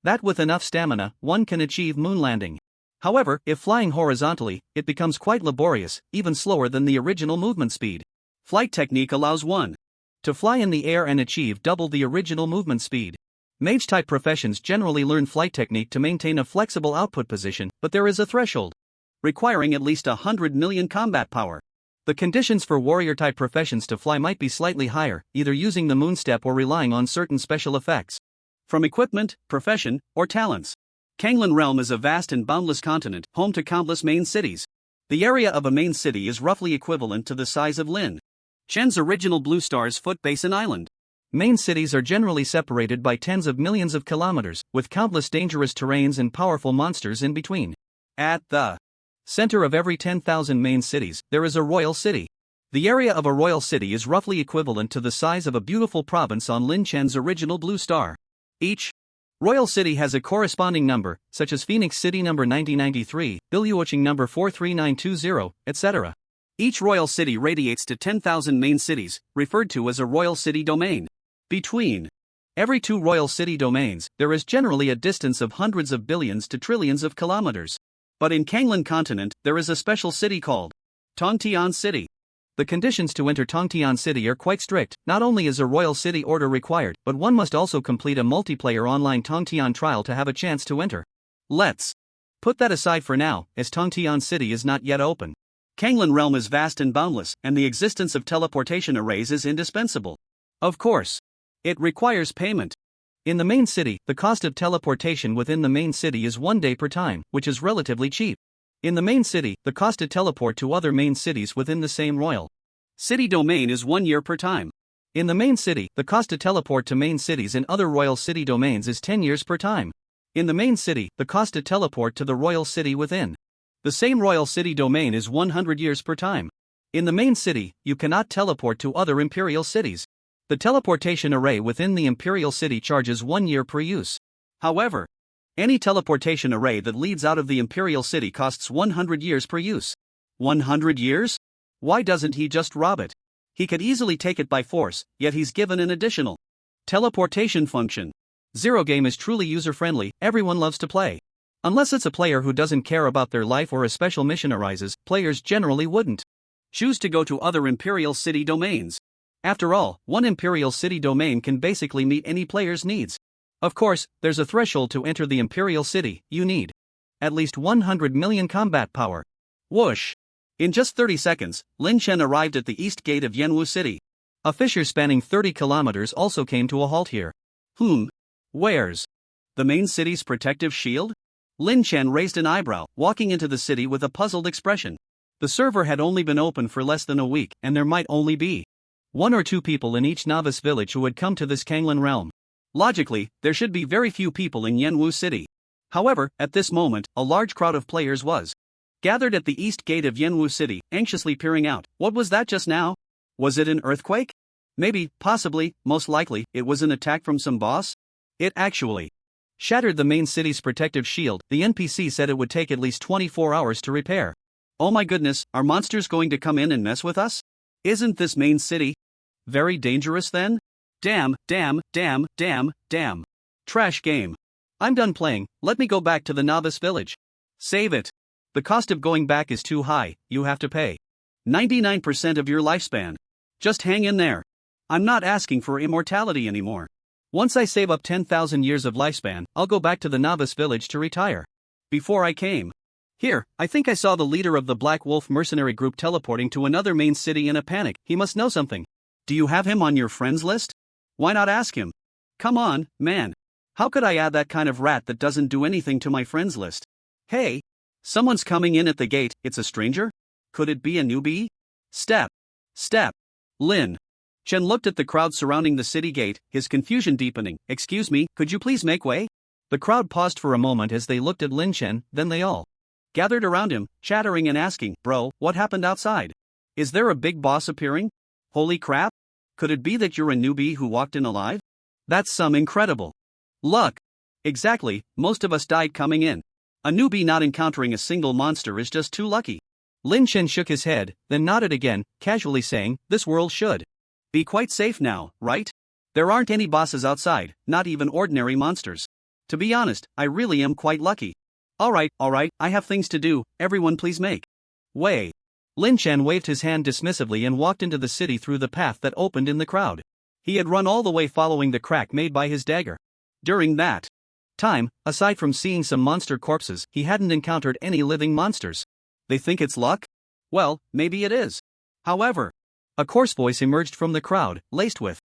that with enough stamina, one can achieve moon landing. However, if flying horizontally, it becomes quite laborious, even slower than the original movement speed. Flight technique allows one to fly in the air and achieve double the original movement speed. Mage-type professions generally learn flight technique to maintain a flexible output position, but there is a threshold requiring at least 100 million combat power. The conditions for warrior-type professions to fly might be slightly higher, either using the moon step or relying on certain special effects from equipment, profession, or talents. Kanglan Realm is a vast and boundless continent, home to countless main cities. The area of a main city is roughly equivalent to the size of Lin Chen's original Blue Star's Foot Basin Island. Main cities are generally separated by tens of millions of kilometers, with countless dangerous terrains and powerful monsters in between. At the center of every 10,000 main cities, there is a royal city. The area of a royal city is roughly equivalent to the size of a beautiful province on Lin Chen's original Blue Star. Each royal city has a corresponding number, such as Phoenix City number 9093, Biluoching number 43920, etc. Each royal city radiates to 10,000 main cities, referred to as a royal city domain. Between every 2 royal city domains, there is generally a distance of hundreds of billions to trillions of kilometers. But in Kanglan continent, there is a special city called Tongtian City. The conditions to enter Tongtian City are quite strict. Not only is a royal city order required, but one must also complete a multiplayer online Tongtian trial to have a chance to enter. Let's put that aside for now, as Tongtian City is not yet open. Kanglan Realm is vast and boundless, and the existence of teleportation arrays is indispensable. Of course, it requires payment. In the main city, the cost of teleportation within the main city is 1 day per time, which is relatively cheap. In the main city, the cost to teleport to other main cities within the same royal city domain is 1 year per time. In the main city, the cost to teleport to main cities in other royal city domains is 10 years per time. In the main city, the cost to teleport to the royal city within the same royal city domain is 100 years per time. In the main city, you cannot teleport to other imperial cities. The teleportation array within the imperial city charges 1 year per use. However, any teleportation array that leads out of the imperial city costs 100 years per use. 100 years? Why doesn't he just rob it? He could easily take it by force, yet he's given an additional teleportation function. Zero game is truly user-friendly, everyone loves to play. Unless it's a player who doesn't care about their life or a special mission arises, players generally wouldn't choose to go to other imperial city domains. After all, one imperial city domain can basically meet any player's needs. Of course, there's a threshold to enter the imperial city. You need at least 100 million combat power. Whoosh! In just 30 seconds, Lin Chen arrived at the east gate of Yanwu City. A fissure spanning 30 kilometers also came to a halt here. Where's the main city's protective shield? Lin Chen raised an eyebrow, walking into the city with a puzzled expression. The server had only been open for less than a week, and there might only be 1 or 2 people in each novice village who had come to this Kanglan realm. Logically, there should be very few people in Yanwu City. However, at this moment, a large crowd of players was gathered at the east gate of Yanwu City, anxiously peering out. What was that just now? Was it an earthquake? Maybe, possibly, most likely, it was an attack from some boss? It actually shattered the main city's protective shield. The NPC said it would take at least 24 hours to repair. Oh my goodness, are monsters going to come in and mess with us? Isn't this main city very dangerous then? Damn. Trash game. I'm done playing, let me go back to the novice village. Save it. The cost of going back is too high, you have to pay 99% of your lifespan. Just hang in there. I'm not asking for immortality anymore. Once I save up 10,000 years of lifespan, I'll go back to the novice village to retire. Before I came here, I think I saw the leader of the Black Wolf mercenary group teleporting to another main city in a panic. He must know something. Do you have him on your friends list? Why not ask him? Come on, man. How could I add that kind of rat that doesn't do anything to my friends list? Hey! Someone's coming in at the gate, it's a stranger? Could it be a newbie? Step. Step. Lin. Chen looked at the crowd surrounding the city gate, his confusion deepening. Excuse me, could you please make way? The crowd paused for a moment as they looked at Lin Chen, then they all gathered around him, chattering and asking, Bro, what happened outside? Is there a big boss appearing? Holy crap! Could it be that you're a newbie who walked in alive? That's some incredible luck. Exactly, most of us died coming in. A newbie not encountering a single monster is just too lucky. Lin Chen shook his head, then nodded again, casually saying, This world should be quite safe now, right? There aren't any bosses outside, not even ordinary monsters. To be honest, I really am quite lucky. Alright, I have things to do, everyone please make way. Lin Chen waved his hand dismissively and walked into the city through the path that opened in the crowd. He had run all the way following the crack made by his dagger. During that time, aside from seeing some monster corpses, he hadn't encountered any living monsters. They think it's luck? Well, maybe it is. However, a coarse voice emerged from the crowd, laced with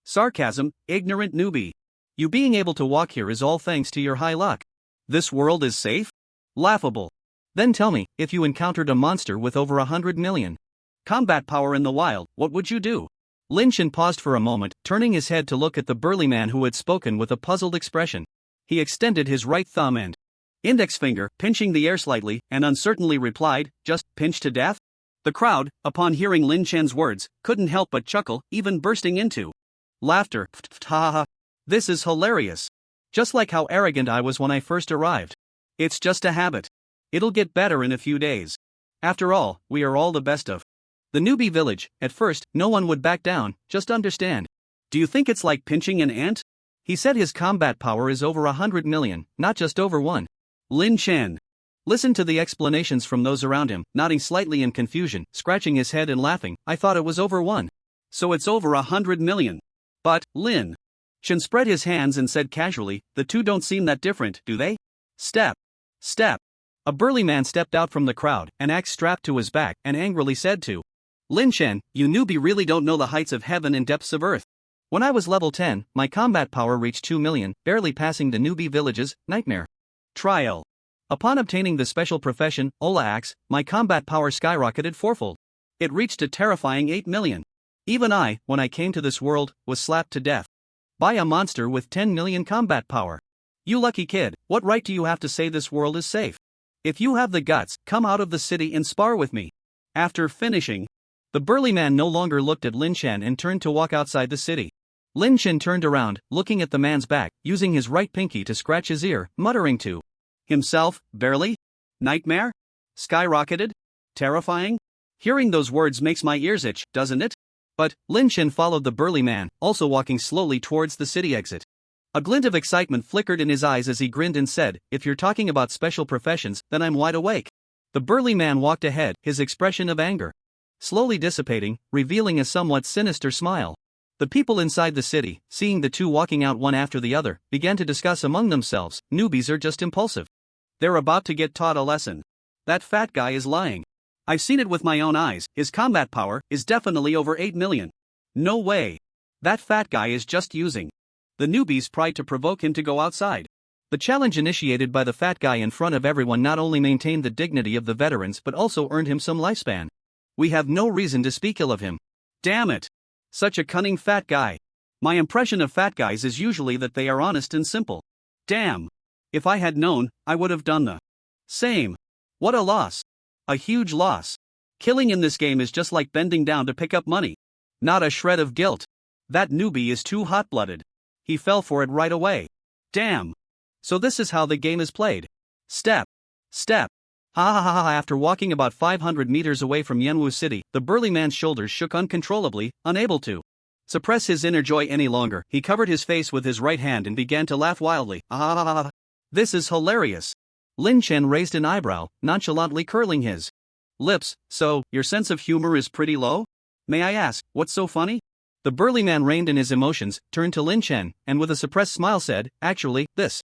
sarcasm. Ignorant newbie. You being able to walk here is all thanks to your high luck. This world is safe? Laughable. Then tell me, if you encountered a monster with over 100 million combat power in the wild, what would you do? Lin Chen paused for a moment, turning his head to look at the burly man who had spoken with a puzzled expression. He extended his right thumb and index finger, pinching the air slightly, and uncertainly replied, Just pinch to death? The crowd, upon hearing Lin Chen's words, couldn't help but chuckle, even bursting into laughter. Ha ha. This is hilarious. Just like how arrogant I was when I first arrived. It's just a habit. It'll get better in a few days. After all, we are all the best of the newbie village. At first, no one would back down, just understand. Do you think it's like pinching an ant? He said his combat power is over 100 million, not just over one. Lin Chen listened to the explanations from those around him, nodding slightly in confusion, scratching his head and laughing. I thought it was over one. So it's over 100 million. But, Lin Chen spread his hands and said casually, the two don't seem that different, do they? Step. Step. A burly man stepped out from the crowd, an axe strapped to his back, and angrily said to Lin Chen, You newbie really don't know the heights of heaven and depths of earth. When I was level 10, my combat power reached 2 million, barely passing the newbie village's nightmare trial. Upon obtaining the special profession, Ola Axe, my combat power skyrocketed fourfold. It reached a terrifying 8 million. Even I, when I came to this world, was slapped to death by a monster with 10 million combat power. You lucky kid, what right do you have to say this world is safe? If you have the guts, come out of the city and spar with me. After finishing, the burly man no longer looked at Lin Chen and turned to walk outside the city. Lin Chen turned around, looking at the man's back, using his right pinky to scratch his ear, muttering to himself, barely? Nightmare? Skyrocketed? Terrifying? Hearing those words makes my ears itch, doesn't it? But, Lin Chen followed the burly man, also walking slowly towards the city exit. A glint of excitement flickered in his eyes as he grinned and said, If you're talking about special professions, then I'm wide awake. The burly man walked ahead, his expression of anger slowly dissipating, revealing a somewhat sinister smile. The people inside the city, seeing the two walking out one after the other, began to discuss among themselves, newbies are just impulsive. They're about to get taught a lesson. That fat guy is lying. I've seen it with my own eyes, his combat power is definitely over 8 million. No way. That fat guy is just using the newbies' pride to provoke him to go outside. The challenge initiated by the fat guy in front of everyone not only maintained the dignity of the veterans but also earned him some lifespan. We have no reason to speak ill of him. Damn it. Such a cunning fat guy. My impression of fat guys is usually that they are honest and simple. Damn. If I had known, I would have done the same. What a loss. A huge loss. Killing in this game is just like bending down to pick up money. Not a shred of guilt. That newbie is too hot-blooded. He fell for it right away. Damn. So this is how the game is played. Step. Step. Ha ha ha ha. After walking about 500 meters away from Yanwu City, the burly man's shoulders shook uncontrollably, unable to suppress his inner joy any longer. He covered his face with his right hand and began to laugh wildly. Ah ha ha ha. This is hilarious. Lin Chen raised an eyebrow, nonchalantly curling his lips. So, your sense of humor is pretty low? May I ask, what's so funny? The burly man reined in his emotions, turned to Lin Chen, and with a suppressed smile said, Actually, this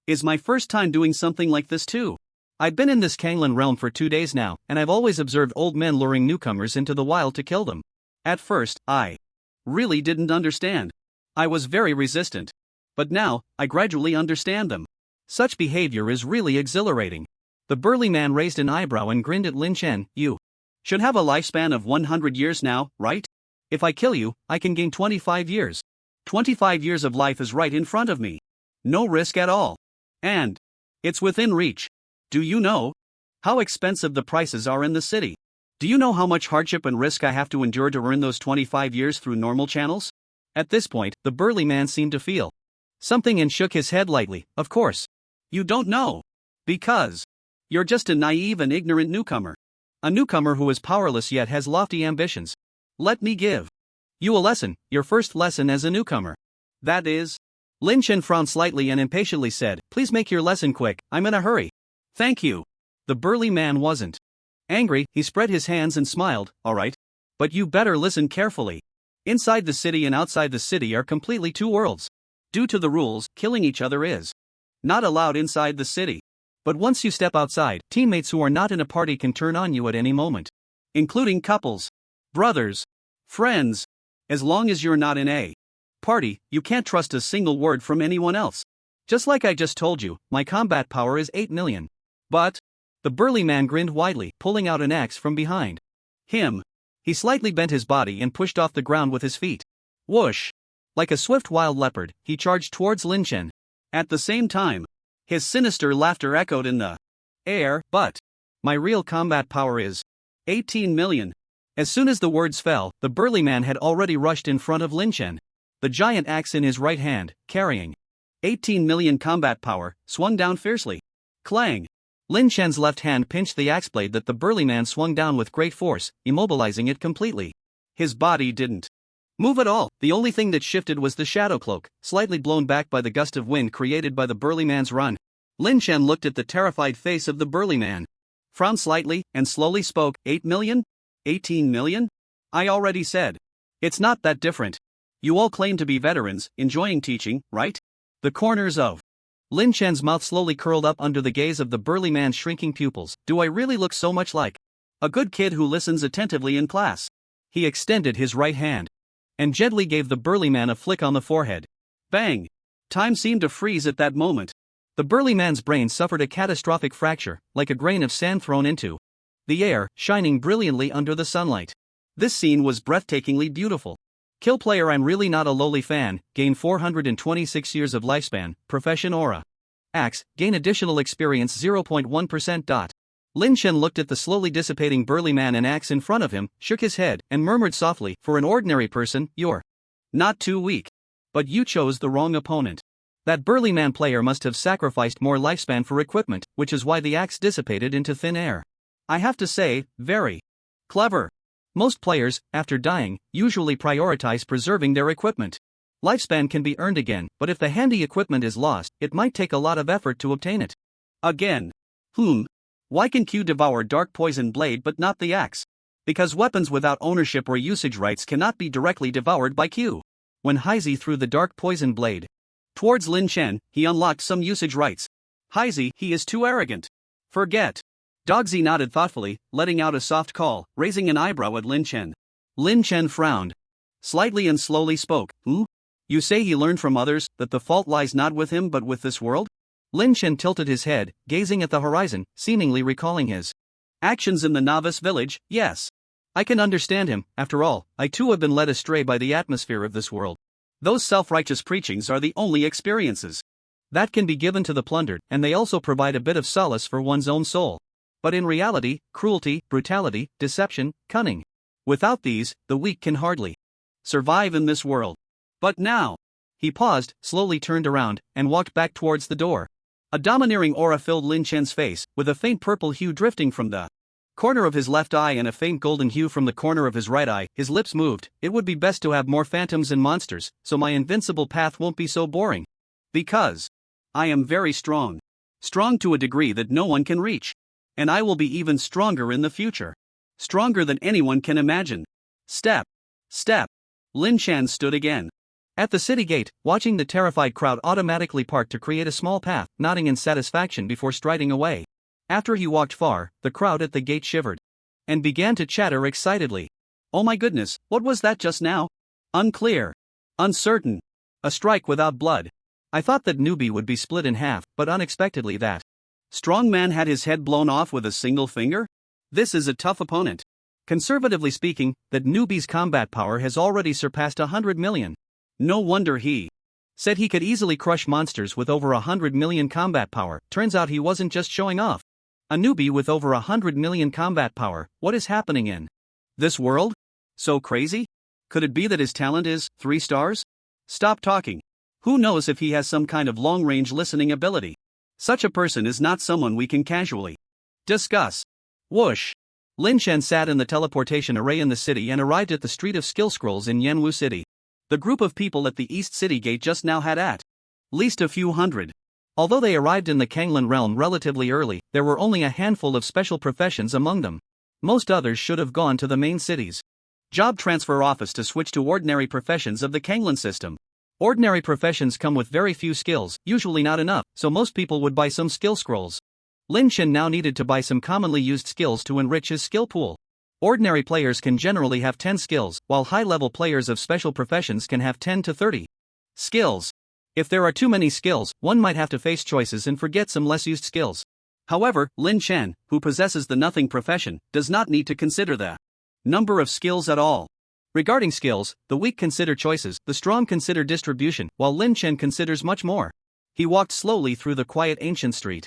is my first time doing something like this too. I've been in this Kanglan realm for 2 days now, and I've always observed old men luring newcomers into the wild to kill them. At first, I really didn't understand. I was very resistant. But now, I gradually understand them. Such behavior is really exhilarating. The burly man raised an eyebrow and grinned at Lin Chen. You should have a lifespan of 100 years now, right? If I kill you, I can gain 25 years. 25 years of life is right in front of me. No risk at all. And it's within reach. Do you know how expensive the prices are in the city? Do you know how much hardship and risk I have to endure to earn those 25 years through normal channels? At this point, the burly man seemed to feel something and shook his head lightly. Of course. You don't know. Because you're just a naive and ignorant newcomer. A newcomer who is powerless yet has lofty ambitions. Let me give you a lesson, your first lesson as a newcomer. That is. Lin Chen frowned slightly and impatiently said, please make your lesson quick, I'm in a hurry. Thank you. The burly man wasn't angry, he spread his hands and smiled, alright. But you better listen carefully. Inside the city and outside the city are completely two worlds. Due to the rules, killing each other is not allowed inside the city. But once you step outside, teammates who are not in a party can turn on you at any moment. Including couples, brothers, friends. As long as you're not in a party, you can't trust a single word from anyone else. Just like I just told you, my combat power is 8 million. But the burly man grinned widely, pulling out an axe from behind him. He slightly bent his body and pushed off the ground with his feet. Whoosh! Like a swift wild leopard, he charged towards Lin Chen. At the same time, his sinister laughter echoed in the air. But my real combat power is 18 million. As soon as the words fell, the burly man had already rushed in front of Lin Chen. The giant axe in his right hand, carrying 18 million combat power, swung down fiercely. Clang! Lin Chen's left hand pinched the axe blade that the burly man swung down with great force, immobilizing it completely. His body didn't move at all. The only thing that shifted was the shadow cloak, slightly blown back by the gust of wind created by the burly man's run. Lin Chen looked at the terrified face of the burly man, frowned slightly, and slowly spoke. 8 million? 18 million? I already said. It's not that different. You all claim to be veterans, enjoying teaching, right? The corners of Lin Chen's mouth slowly curled up under the gaze of the burly man's shrinking pupils. Do I really look so much like a good kid who listens attentively in class? He extended his right hand and gently gave the burly man a flick on the forehead. Bang! Time seemed to freeze at that moment. The burly man's brain suffered a catastrophic fracture, like a grain of sand thrown into the air, shining brilliantly under the sunlight. This scene was breathtakingly beautiful. Kill player. I'm really not a lowly fan. Gain 426 years of lifespan. Profession aura. Axe, gain additional experience 0.1%. Lin Chen looked at the slowly dissipating burly man and axe in front of him, shook his head, and murmured softly, for an ordinary person, you're not too weak. But you chose the wrong opponent. That burly man player must have sacrificed more lifespan for equipment, which is why the axe dissipated into thin air. I have to say, very clever. Most players, after dying, usually prioritize preserving their equipment. Lifespan can be earned again, but if the handy equipment is lost, it might take a lot of effort to obtain it again. Why can Q devour Dark Poison Blade but not the axe? Because weapons without ownership or usage rights cannot be directly devoured by Q. When Heizi threw the Dark Poison Blade towards Lin Chen, he unlocked some usage rights. Heizi, he is too arrogant. Forget. Dogzi nodded thoughtfully, letting out a soft call, raising an eyebrow at Lin Chen. Lin Chen frowned slightly and slowly spoke. You say he learned from others, that the fault lies not with him but with this world? Lin Chen tilted his head, gazing at the horizon, seemingly recalling his actions in the novice village. Yes. I can understand him. After all, I too have been led astray by the atmosphere of this world. Those self-righteous preachings are the only experiences that can be given to the plundered, and they also provide a bit of solace for one's own soul. But in reality, cruelty, brutality, deception, cunning. Without these, the weak can hardly survive in this world. But now. He paused, slowly turned around, and walked back towards the door. A domineering aura filled Lin Chen's face, with a faint purple hue drifting from the corner of his left eye and a faint golden hue from the corner of his right eye. His lips moved. It would be best to have more phantoms and monsters, so my invincible path won't be so boring. Because I am very strong. Strong to a degree that no one can reach. And I will be even stronger in the future. Stronger than anyone can imagine. Step. Step. Lin Chen stood again at the city gate, watching the terrified crowd automatically park to create a small path, nodding in satisfaction before striding away. After he walked far, the crowd at the gate shivered and began to chatter excitedly. Oh my goodness, what was that just now? Unclear. Uncertain. A strike without blood. I thought that newbie would be split in half, but unexpectedly that strong man had his head blown off with a single finger? This is a tough opponent. Conservatively speaking, that newbie's combat power has already surpassed 100 million. No wonder he said he could easily crush monsters with over 100 million combat power. Turns out he wasn't just showing off. A newbie with over 100 million combat power. What is happening in this world? So crazy? Could it be that his talent is 3 stars? Stop talking. Who knows if he has some kind of long-range listening ability? Such a person is not someone we can casually discuss. Whoosh! Lin Chen sat in the teleportation array in the city and arrived at the Street of Skill Scrolls in Yanwu City. The group of people at the East City Gate just now had at least a few hundred. Although they arrived in the Kanglan realm relatively early, there were only a handful of special professions among them. Most others should have gone to the main city's job transfer office to switch to ordinary professions of the Kanglan system. Ordinary professions come with very few skills, usually not enough, so most people would buy some skill scrolls. Lin Chen now needed to buy some commonly used skills to enrich his skill pool. Ordinary players can generally have 10 skills, while high-level players of special professions can have 10 to 30 skills. If there are too many skills, one might have to face choices and forget some less used skills. However, Lin Chen, who possesses the nothing profession, does not need to consider the number of skills at all. Regarding skills, the weak consider choices, the strong consider distribution, while Lin Chen considers much more. He walked slowly through the quiet ancient street.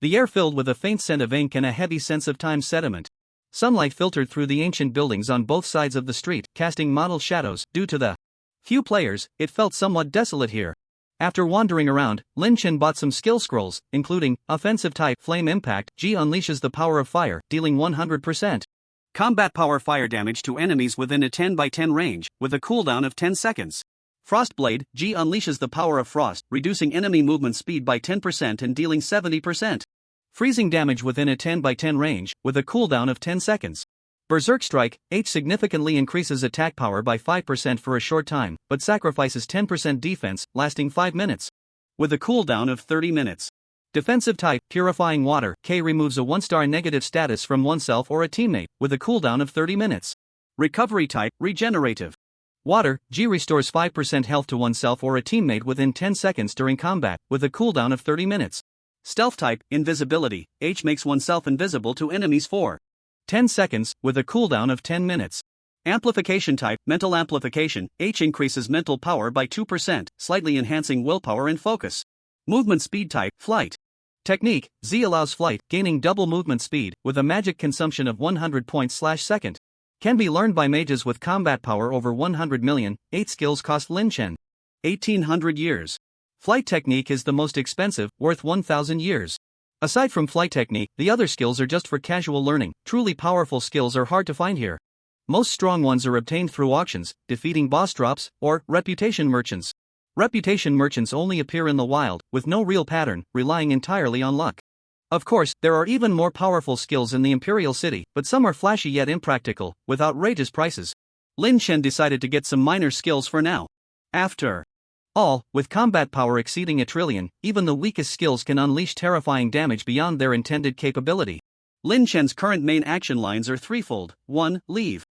The air filled with a faint scent of ink and a heavy sense of time sediment. Sunlight filtered through the ancient buildings on both sides of the street, casting mottled shadows. Due to the few players, it felt somewhat desolate here. After wandering around, Lin Chen bought some skill scrolls, including Offensive Type Flame Impact. G unleashes the power of fire, dealing 100% combat power fire damage to enemies within a 10 by 10 range, with a cooldown of 10 seconds. Frostblade. G unleashes the power of frost, reducing enemy movement speed by 10% and dealing 70% freezing damage within a 10 by 10 range, with a cooldown of 10 seconds. Berserk Strike. H significantly increases attack power by 5% for a short time, but sacrifices 10% defense, lasting 5 minutes. With a cooldown of 30 minutes. Defensive Type Purifying Water. K removes a 1-star negative status from oneself or a teammate, with a cooldown of 30 minutes. Recovery Type Regenerative Water. G restores 5% health to oneself or a teammate within 10 seconds during combat, with a cooldown of 30 minutes. Stealth Type Invisibility. H makes oneself invisible to enemies for 10 seconds, with a cooldown of 10 minutes. Amplification Type Mental Amplification. H increases mental power by 2%, slightly enhancing willpower and focus. Movement Speed Type Flight Technique. Z allows flight, gaining double movement speed, with a magic consumption of 100 points/second. Can be learned by mages with combat power over 100 million. 8 skills cost Lin Chen 1,800 years. Flight Technique is the most expensive, worth 1,000 years. Aside from Flight Technique, the other skills are just for casual learning. Truly powerful skills are hard to find here. Most strong ones are obtained through auctions, defeating boss drops, or reputation merchants. Reputation merchants only appear in the wild, with no real pattern, relying entirely on luck. Of course, there are even more powerful skills in the Imperial City, but some are flashy yet impractical, with outrageous prices. Lin Chen decided to get some minor skills for now. After all, with combat power exceeding 1 trillion, even the weakest skills can unleash terrifying damage beyond their intended capability. Lin Chen's current main action lines are threefold. 1. Leave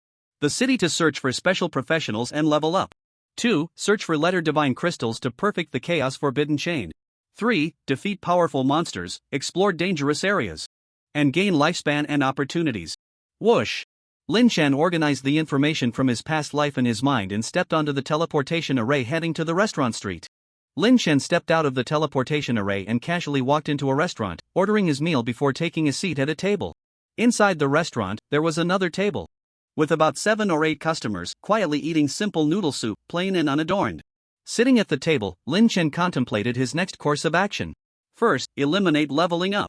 the city to search for special professionals and level up. 2. Search for letter divine crystals to perfect the chaos forbidden chain. 3. Defeat powerful monsters, explore dangerous areas, and gain lifespan and opportunities. Whoosh! Lin Chen organized the information from his past life in his mind and stepped onto the teleportation array heading to the restaurant street. Lin Chen stepped out of the teleportation array and casually walked into a restaurant, ordering his meal before taking a seat at a table. Inside the restaurant, there was another table, with about 7 or 8 customers, quietly eating simple noodle soup, plain and unadorned. Sitting at the table, Lin Chen contemplated his next course of action. First, eliminate leveling up.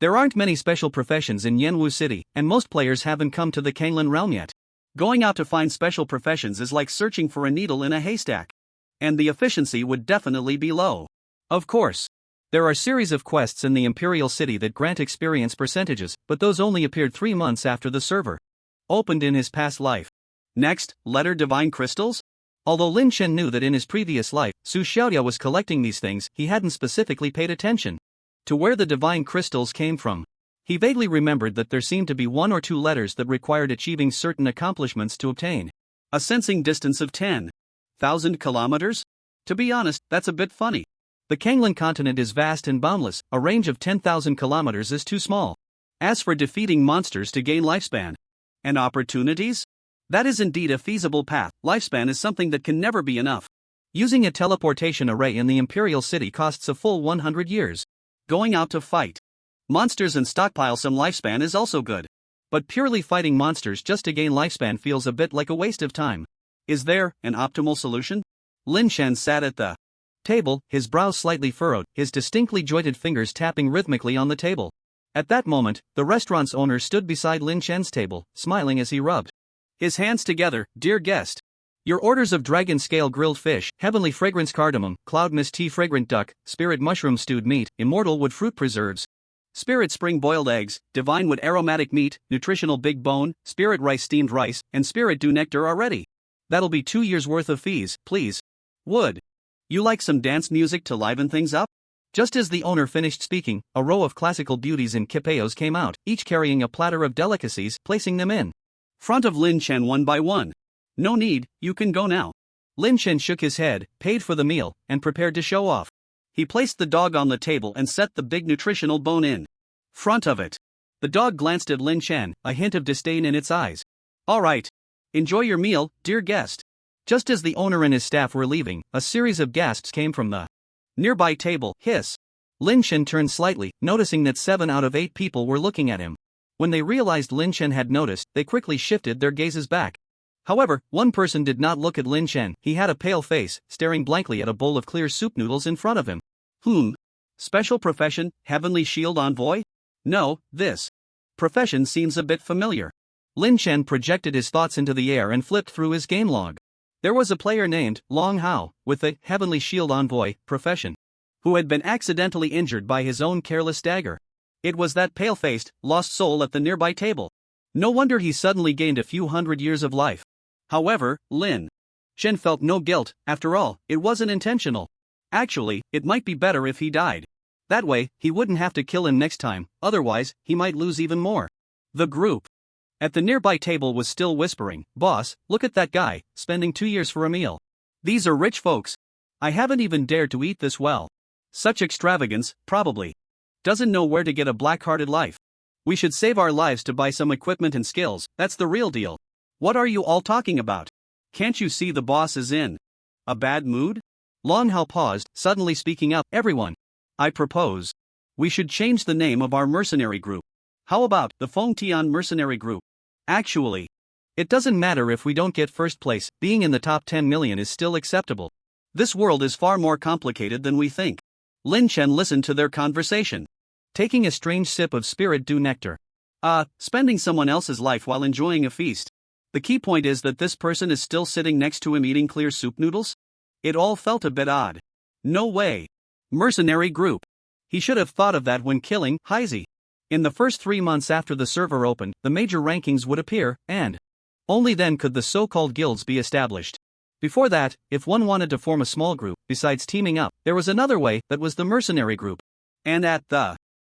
There aren't many special professions in Yanwu City, and most players haven't come to the Kanglan realm yet. Going out to find special professions is like searching for a needle in a haystack. And the efficiency would definitely be low. Of course, there are series of quests in the Imperial City that grant experience percentages, but those only appeared 3 months after the server opened in his past life. Next, letter divine crystals? Although Lin Chen knew that in his previous life, Su Xiaoya was collecting these things, he hadn't specifically paid attention to where the divine crystals came from. He vaguely remembered that there seemed to be 1 or 2 letters that required achieving certain accomplishments to obtain a sensing distance of 10. 1,000 kilometers? To be honest, that's a bit funny. The Kanglan continent is vast and boundless, a range of 10,000 kilometers is too small. As for defeating monsters to gain lifespan and opportunities, that is indeed a feasible path. Lifespan is something that can never be enough. Using a teleportation array in the Imperial City costs a full 100 years. Going out to fight monsters and stockpile some lifespan is also good. But purely fighting monsters just to gain lifespan feels a bit like a waste of time. Is there an optimal solution? Lin Chen sat at the table, his brows slightly furrowed, his distinctly jointed fingers tapping rhythmically on the table. At that moment, the restaurant's owner stood beside Lin Chen's table, smiling as he rubbed his hands together. Dear guest, your orders of dragon scale grilled fish, heavenly fragrance cardamom, cloud mist tea fragrant duck, spirit mushroom stewed meat, immortal wood fruit preserves, spirit spring boiled eggs, divine wood aromatic meat, nutritional big bone, spirit rice steamed rice, and spirit dew nectar are ready. That'll be 2 years worth of fees, please. Would you like some dance music to liven things up? Just as the owner finished speaking, a row of classical beauties in kipayos came out, each carrying a platter of delicacies, placing them in front of Lin Chen one by one. No need, you can go now. Lin Chen shook his head, paid for the meal, and prepared to show off. He placed the dog on the table and set the big nutritional bone in front of it. The dog glanced at Lin Chen, a hint of disdain in its eyes. All right. Enjoy your meal, dear guest. Just as the owner and his staff were leaving, a series of gasps came from the nearby table. Hiss. Lin Chen turned slightly, noticing that 7 out of 8 people were looking at him. When they realized Lin Chen had noticed, they quickly shifted their gazes back. However, one person did not look at Lin Chen. He had a pale face, staring blankly at a bowl of clear soup noodles in front of him. Special profession, Heavenly Shield Envoy? No, this profession seems a bit familiar. Lin Chen projected his thoughts into the air and flipped through his game log. There was a player named Long Hao, with the Heavenly Shield Envoy profession, who had been accidentally injured by his own careless dagger. It was that pale-faced, lost soul at the nearby table. No wonder he suddenly gained a few hundred years of life. However, Lin Chen felt no guilt. After all, it wasn't intentional. Actually, it might be better if he died. That way, he wouldn't have to kill him next time, otherwise, he might lose even more. The group at the nearby table was still whispering, "Boss, look at that guy, spending 2 years for a meal. These are rich folks. I haven't even dared to eat this well. Such extravagance, probably. Doesn't know where to get a black-hearted life. We should save our lives to buy some equipment and skills, that's the real deal. What are you all talking about? Can't you see the boss is in a bad mood?" Long Hao paused, suddenly speaking up. "Everyone, I propose we should change the name of our mercenary group. How about the Feng Tian Mercenary Group? Actually, it doesn't matter if we don't get first place, being in the top 10 million is still acceptable. This world is far more complicated than we think." Lin Chen listened to their conversation, taking a strange sip of spirit dew nectar. Spending someone else's life while enjoying a feast. The key point is that this person is still sitting next to him eating clear soup noodles? It all felt a bit odd. No way. Mercenary group. He should have thought of that when killing Heisey. In the first 3 months after the server opened, the major rankings would appear, and only then could the so-called guilds be established. Before that, if one wanted to form a small group, besides teaming up, there was another way, that was the mercenary group. And at the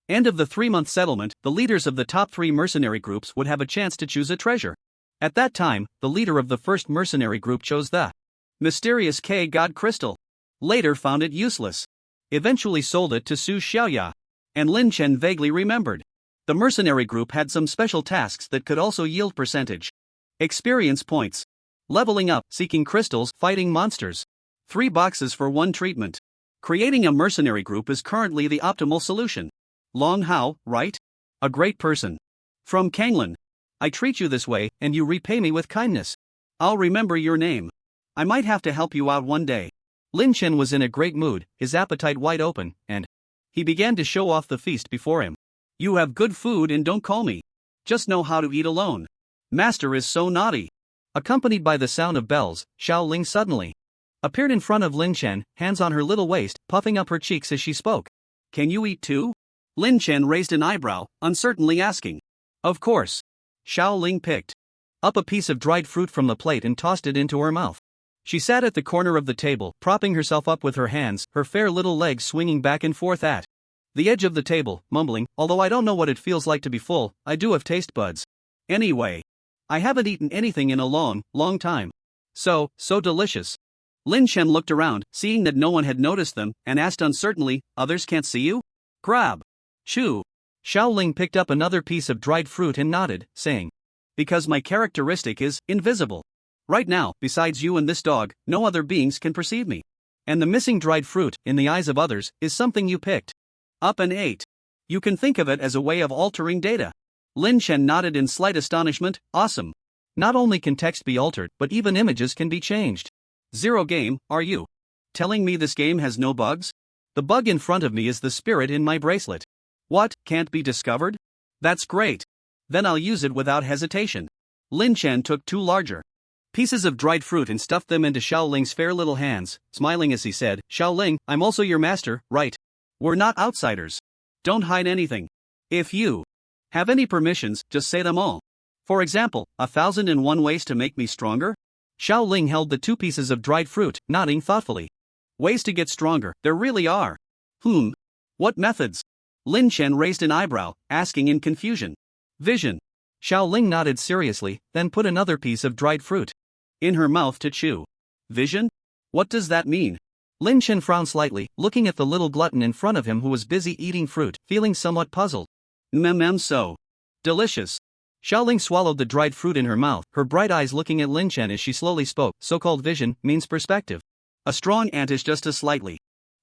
end of the 3-month settlement, the leaders of the top 3 mercenary groups would have a chance to choose a treasure. At that time, the leader of the first mercenary group chose the mysterious K-God crystal. Later found it useless. Eventually sold it to Su Xiaoya. And Lin Chen vaguely remembered. The mercenary group had some special tasks that could also yield percentage experience points. Leveling up, seeking crystals, fighting monsters. 3 boxes for 1 treatment. Creating a mercenary group is currently the optimal solution. Long Hao, right? A great person. From Kanglan. I treat you this way, and you repay me with kindness. I'll remember your name. I might have to help you out one day. Lin Chen was in a great mood, his appetite wide open, and he began to show off the feast before him. You have good food and don't call me. Just know how to eat alone. Master is so naughty. Accompanied by the sound of bells, Xiao Ling suddenly appeared in front of Lin Chen, hands on her little waist, puffing up her cheeks as she spoke. Can you eat too? Lin Chen raised an eyebrow, uncertainly asking. Of course. Xiao Ling picked up a piece of dried fruit from the plate and tossed it into her mouth. She sat at the corner of the table, propping herself up with her hands, her fair little legs swinging back and forth at the edge of the table, mumbling, although I don't know what it feels like to be full, I do have taste buds. Anyway, I haven't eaten anything in a long, long time. So delicious. Lin Chen looked around, seeing that no one had noticed them, and asked uncertainly, others can't see you? Grab. Chew. Xiao Ling picked up another piece of dried fruit and nodded, saying, Because my characteristic is invisible. Right now, besides you and this dog, no other beings can perceive me. And the missing dried fruit, in the eyes of others, is something you picked up and ate. You can think of it as a way of altering data. Lin Chen nodded in slight astonishment. Awesome. Not only can text be altered, but even images can be changed. Zero game, are you telling me this game has no bugs? The bug in front of me is the spirit in my bracelet. What, can't be discovered? That's great. Then I'll use it without hesitation. Lin Chen took two larger pieces of dried fruit and stuffed them into Xiao Ling's fair little hands, smiling as he said, Xiao Ling, I'm also your master, right? We're not outsiders. Don't hide anything. If you have any permissions, just say them all. For example, 1,001 ways to make me stronger? Xiao Ling held the two pieces of dried fruit, nodding thoughtfully. Ways to get stronger, there really are. What methods? Lin Chen raised an eyebrow, asking in confusion. Vision. Xiao Ling nodded seriously, then put another piece of dried fruit in her mouth to chew. Vision? What does that mean? Lin Chen frowned slightly, looking at the little glutton in front of him who was busy eating fruit, feeling somewhat puzzled. So delicious. Xiao Ling swallowed the dried fruit in her mouth, her bright eyes looking at Lin Chen as she slowly spoke. So-called vision means perspective. A strong ant is just a slightly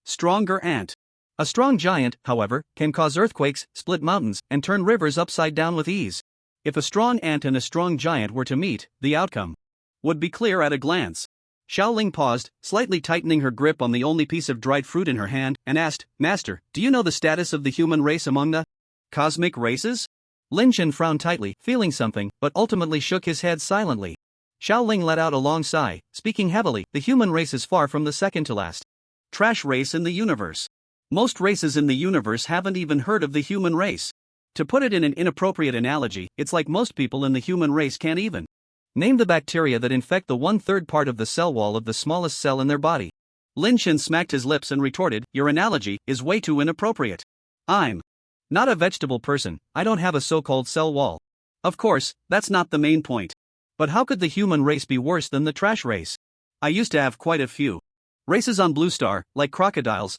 stronger ant. A strong giant, however, can cause earthquakes, split mountains, and turn rivers upside down with ease. If a strong ant and a strong giant were to meet, the outcome would be clear at a glance. Xiao Ling paused, slightly tightening her grip on the only piece of dried fruit in her hand, and asked, Master, do you know the status of the human race among the cosmic races? Lin Chen frowned tightly, feeling something, but ultimately shook his head silently. Xiao Ling let out a long sigh, speaking heavily, the human race is far from the second to last trash race in the universe. Most races in the universe haven't even heard of the human race. To put it in an inappropriate analogy, it's like most people in the human race can't even name the bacteria that infect the 1/3 part of the cell wall of the smallest cell in their body. Lin Chen smacked his lips and retorted, your analogy is way too inappropriate. I'm not a vegetable person, I don't have a so-called cell wall. Of course, that's not the main point. But how could the human race be worse than the trash race? I used to have quite a few races on Blue Star, like crocodiles,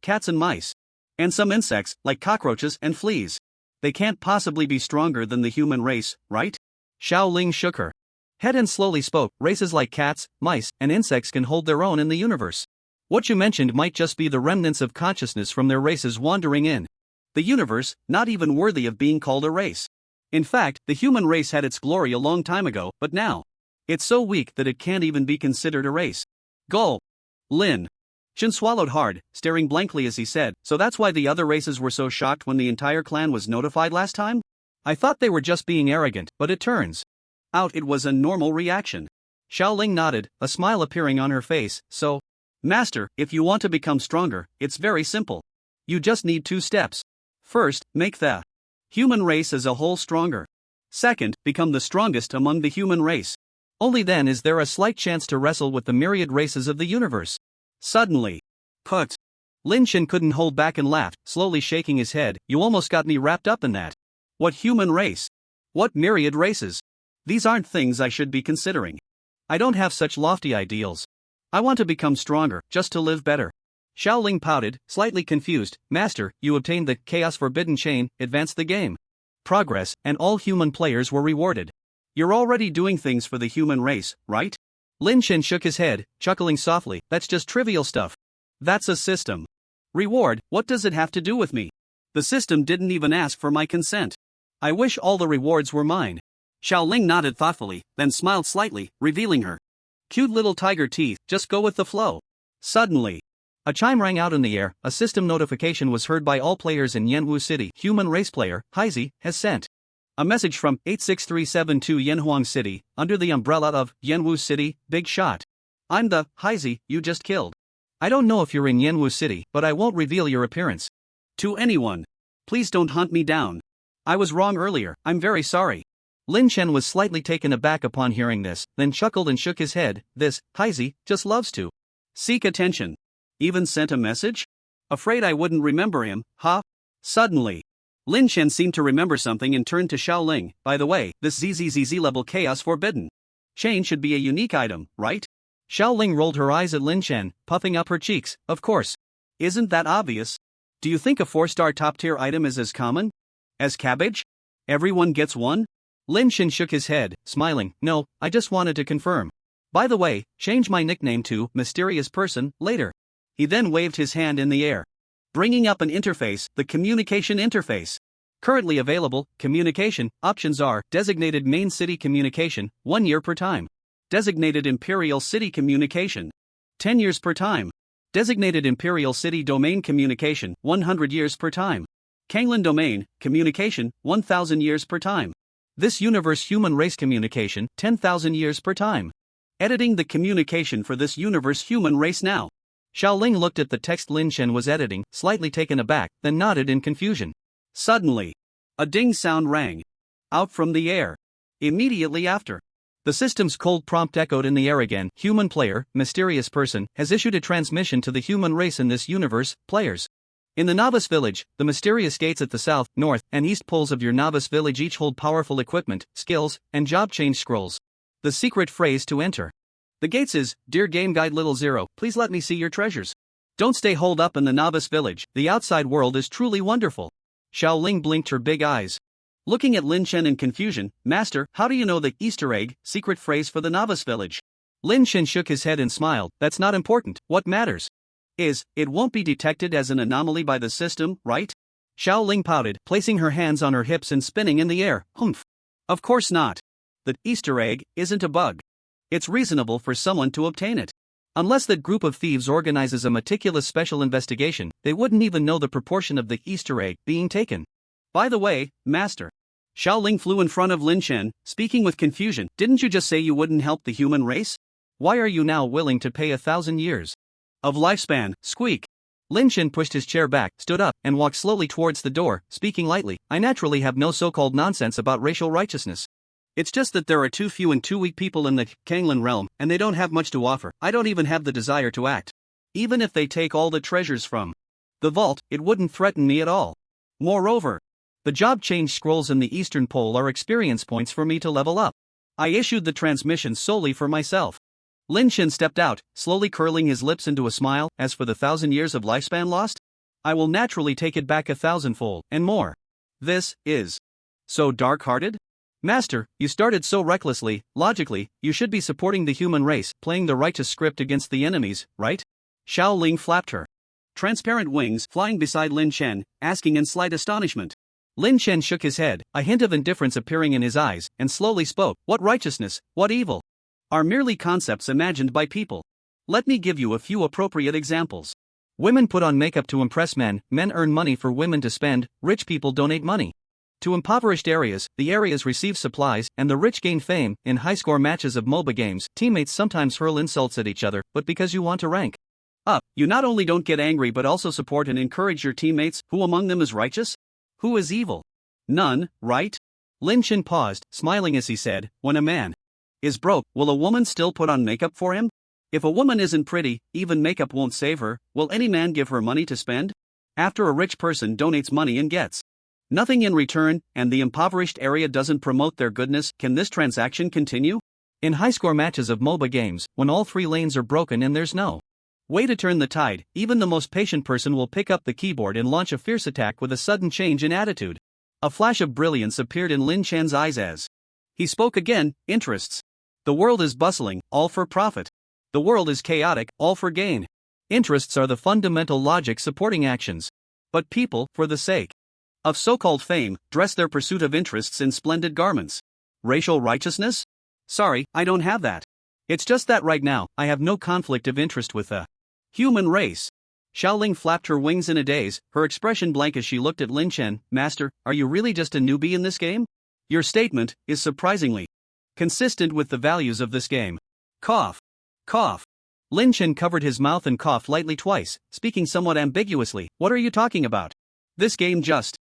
cats and mice. And some insects, like cockroaches and fleas. They can't possibly be stronger than the human race, right? Xiao Ling shook her head and slowly spoke, races like cats, mice, and insects can hold their own in the universe. What you mentioned might just be the remnants of consciousness from their races wandering in the universe, not even worthy of being called a race. In fact, the human race had its glory a long time ago, but now it's so weak that it can't even be considered a race. Gulp. Lin Chen swallowed hard, staring blankly as he said, so that's why the other races were so shocked when the entire clan was notified last time? I thought they were just being arrogant, but it turns out it was a normal reaction. Xiao Ling nodded, a smile appearing on her face, so, Master, if you want to become stronger, it's very simple. You just need 2 steps. First, make the human race as a whole stronger. Second, become the strongest among the human race. Only then is there a slight chance to wrestle with the myriad races of the universe. Suddenly, put. Lin Chen couldn't hold back and laughed, slowly shaking his head, you almost got me wrapped up in that. What human race? What myriad races? These aren't things I should be considering. I don't have such lofty ideals. I want to become stronger, just to live better. Xiao Ling pouted, slightly confused, Master, you obtained the Chaos Forbidden Chain, advanced the game. Progress, and all human players were rewarded. You're already doing things for the human race, right? Lin Chen shook his head, chuckling softly, that's just trivial stuff. That's a system. Reward, what does it have to do with me? The system didn't even ask for my consent. I wish all the rewards were mine. Xiao Ling nodded thoughtfully, then smiled slightly, revealing her cute little tiger teeth, just go with the flow. Suddenly, a chime rang out in the air, a system notification was heard by all players in Yanwu City. Human race player, Haizi, has sent a message from 86372 Yanhuang City, under the umbrella of Yanwu City, big shot. I'm the Haizi you just killed. I don't know if you're in Yanwu City, but I won't reveal your appearance to anyone. Please don't hunt me down. I was wrong earlier, I'm very sorry. Lin Chen was slightly taken aback upon hearing this, then chuckled and shook his head. This Haizi just loves to seek attention. Even sent a message? Afraid I wouldn't remember him, huh? Suddenly, Lin Chen seemed to remember something and turned to Xiao Ling. By the way, this ZZZZ level Chaos Forbidden Chain should be a unique item, right? Xiao Ling rolled her eyes at Lin Chen, puffing up her cheeks. Of course. Isn't that obvious? Do you think a 4-star top-tier item is as common as cabbage? Everyone gets one? Lin Chen shook his head, smiling. No, I just wanted to confirm. By the way, change my nickname to Mysterious Person later. He then waved his hand in the air, bringing up an interface, the communication interface. Currently available, communication, options are, designated main city communication, 1 year per time. Designated Imperial City communication, 10 years per time. Designated Imperial City domain communication, 100 years per time. Kanglan domain, communication, 1,000 years per time. This universe human race communication, 10,000 years per time. Editing the communication for this universe human race now. Xiao Ling looked at the text Lin Chen was editing, slightly taken aback, then nodded in confusion. Suddenly, a ding sound rang out from the air. Immediately after, the system's cold prompt echoed in the air again. Human player, Mysterious Person, has issued a transmission to the human race in this universe, players. In the Novice Village, the mysterious gates at the south, north, and east poles of your Novice Village each hold powerful equipment, skills, and job change scrolls. The secret phrase to enter the gates is, Dear Game Guide Little Zero, please let me see your treasures. Don't stay holed up in the Novice Village, the outside world is truly wonderful. Xiao Ling blinked her big eyes, looking at Lin Chen in confusion. Master, how do you know the Easter egg, secret phrase for the Novice Village? Lin Chen shook his head and smiled. That's not important, what matters is, it won't be detected as an anomaly by the system, right? Xiao Ling pouted, placing her hands on her hips and spinning in the air. Humph. Of course not. The Easter egg isn't a bug. It's reasonable for someone to obtain it. Unless that group of thieves organizes a meticulous special investigation, they wouldn't even know the proportion of the Easter egg being taken. By the way, Master. Xiao Ling flew in front of Lin Chen, speaking with confusion. Didn't you just say you wouldn't help the human race? Why are you now willing to pay 1,000 years of lifespan? Squeak. Lin Chen pushed his chair back, stood up, and walked slowly towards the door, speaking lightly. I naturally have no so-called nonsense about racial righteousness. It's just that there are too few and too weak people in the Kanglan realm, and they don't have much to offer. I don't even have the desire to act. Even if they take all the treasures from the vault, it wouldn't threaten me at all. Moreover, the job change scrolls in the Eastern Pole are experience points for me to level up. I issued the transmission solely for myself. Lin Chen stepped out, slowly curling his lips into a smile. As for the 1,000 years of lifespan lost, I will naturally take it back 1,000-fold, and more. This is so dark-hearted? Master, you started so recklessly. Logically, you should be supporting the human race, playing the righteous script against the enemies, right? Xiao Ling flapped her transparent wings, flying beside Lin Chen, asking in slight astonishment. Lin Chen shook his head, a hint of indifference appearing in his eyes, and slowly spoke. What righteousness, what evil, are merely concepts imagined by people. Let me give you a few appropriate examples. Women put on makeup to impress men, men earn money for women to spend, rich people donate money to impoverished areas, the areas receive supplies, and the rich gain fame. In high-score matches of MOBA games, teammates sometimes hurl insults at each other, but because you want to rank up, you not only don't get angry but also support and encourage your teammates. Who among them is righteous? Who is evil? None, right? Lin Chen paused, smiling as he said, when a man is broke, will a woman still put on makeup for him? If a woman isn't pretty, even makeup won't save her. Will any man give her money to spend? After a rich person donates money and gets nothing in return, and the impoverished area doesn't promote their goodness, can this transaction continue? In high-score matches of MOBA games, when all three lanes are broken and there's no way to turn the tide, even the most patient person will pick up the keyboard and launch a fierce attack with a sudden change in attitude. A flash of brilliance appeared in Lin Chen's eyes as he spoke again. Interests. The world is bustling, all for profit. The world is chaotic, all for gain. Interests are the fundamental logic supporting actions. But people, for the sake of so-called fame, dress their pursuit of interests in splendid garments. Racial righteousness? Sorry, I don't have that. It's just that right now, I have no conflict of interest with the human race. Xiao Ling flapped her wings in a daze, her expression blank as she looked at Lin Chen. Master, are you really just a newbie in this game? Your statement is surprisingly consistent with the values of this game. Cough. Cough. Lin Chen covered his mouth and coughed lightly twice, speaking somewhat ambiguously. What are you talking about? This game just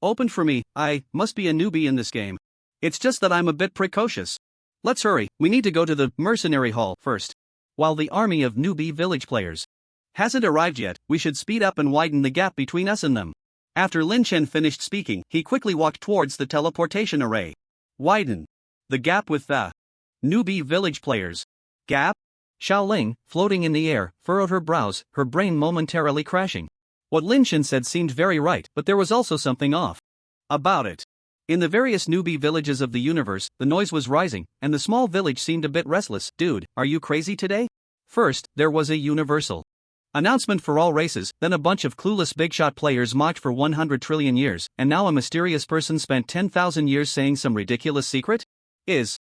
opened for me. I must be a newbie in this game. It's just that I'm a bit precocious. Let's hurry, we need to go to the mercenary hall first. While the army of newbie village players hasn't arrived yet, we should speed up and widen the gap between us and them. After Lin Chen finished speaking, he quickly walked towards the teleportation array. Widen the gap with the newbie village players. Gap? Xiaoling, floating in the air, furrowed her brows, her brain momentarily crashing. What Lin Chen said seemed very right, but there was also something off about it. In the various newbie villages of the universe, the noise was rising, and the small village seemed a bit restless. Dude, are you crazy today? First, there was a universal announcement for all races, then a bunch of clueless big-shot players mocked for 100 trillion years, and now a mysterious person spent 10,000 years saying some ridiculous secret? Is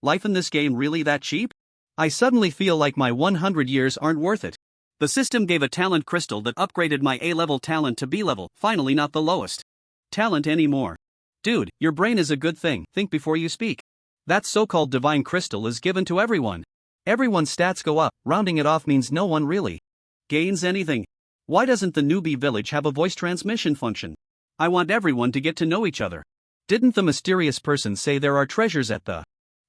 life in this game really that cheap? I suddenly feel like my 100 years aren't worth it. The system gave a talent crystal that upgraded my A-level talent to B-level, finally not the lowest talent anymore. Dude, your brain is a good thing, think before you speak. That so-called divine crystal is given to everyone. Everyone's stats go up, rounding it off means no one really gains anything. Why doesn't the newbie village have a voice transmission function? I want everyone to get to know each other. Didn't the mysterious person say there are treasures at the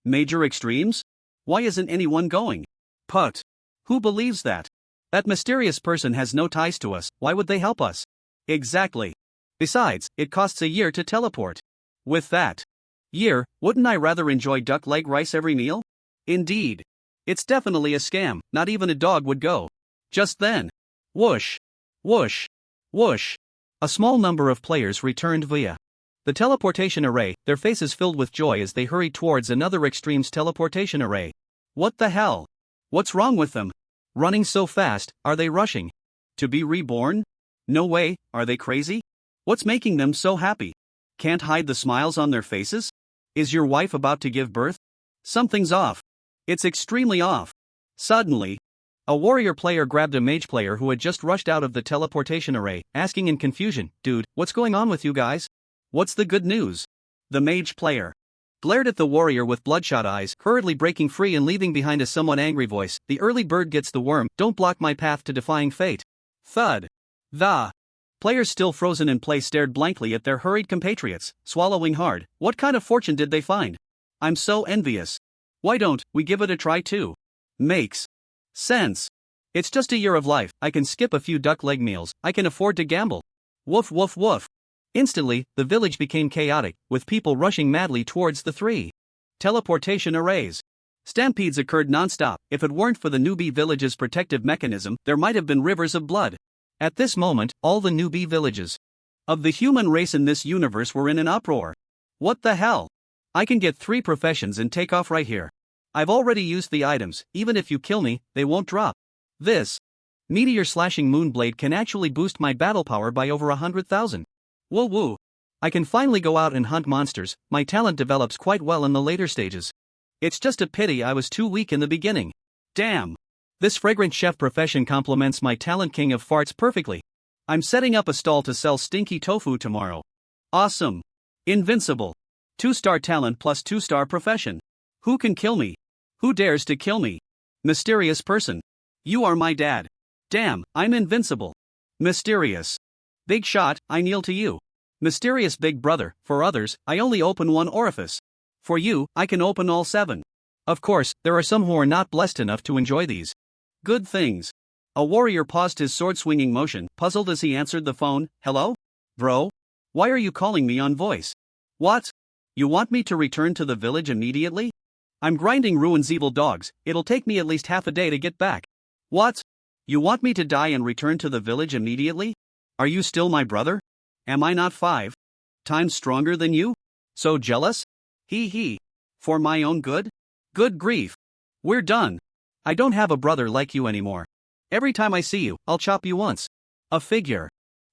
major extremes? Why isn't anyone going? Put. Who believes that? That mysterious person has no ties to us, why would they help us? Exactly. Besides, it costs a year to teleport. With that year, wouldn't I rather enjoy duck leg rice every meal? Indeed. It's definitely a scam, not even a dog would go. Just then. Whoosh. Whoosh. Whoosh. A small number of players returned via the teleportation array, their faces filled with joy as they hurried towards another extreme's teleportation array. What the hell? What's wrong with them? Running so fast, are they rushing to be reborn? No way, are they crazy? What's making them so happy? Can't hide the smiles on their faces? Is your wife about to give birth? Something's off. It's extremely off. Suddenly, a warrior player grabbed a mage player who had just rushed out of the teleportation array, asking in confusion, "Dude, what's going on with you guys? What's the good news?" The mage player glared at the warrior with bloodshot eyes, hurriedly breaking free and leaving behind a somewhat angry voice. "The early bird gets the worm, don't block my path to defying fate." Thud. The players still frozen in place stared blankly at their hurried compatriots, swallowing hard. What kind of fortune did they find? I'm so envious. Why don't we give it a try too? Makes sense. It's just a year of life, I can skip a few duck leg meals, I can afford to gamble. Woof woof woof. Instantly, the village became chaotic, with people rushing madly towards the three teleportation arrays. Stampedes occurred non-stop. If it weren't for the newbie village's protective mechanism, there might have been rivers of blood. At this moment, all the newbie villages of the human race in this universe were in an uproar. What the hell? I can get 3 professions and take off right here. I've already used the items, even if you kill me, they won't drop. This meteor-slashing moonblade can actually boost my battle power by over 100,000. Whoa woo. I can finally go out and hunt monsters, my talent develops quite well in the later stages. It's just a pity I was too weak in the beginning. Damn. This fragrant chef profession complements my talent king of farts perfectly. I'm setting up a stall to sell stinky tofu tomorrow. Awesome. Invincible. 2-star talent plus 2-star profession. Who can kill me? Who dares to kill me? Mysterious person. You are my dad. Damn, I'm invincible. Mysterious. Big shot, I kneel to you. Mysterious big brother, for others, I only open one orifice. For you, I can open all 7. Of course, there are some who are not blessed enough to enjoy these good things. A warrior paused his sword-swinging motion, puzzled as he answered the phone. Hello? Bro? Why are you calling me on voice? What? You want me to return to the village immediately? I'm grinding Ruin's evil dogs, it'll take me at least half a day to get back. What? You want me to die and return to the village immediately? Are you still my brother? Am I not 5 times stronger than you? So jealous? Hee hee. For my own good? Good grief. We're done. I don't have a brother like you anymore. Every time I see you, I'll chop you once. A figure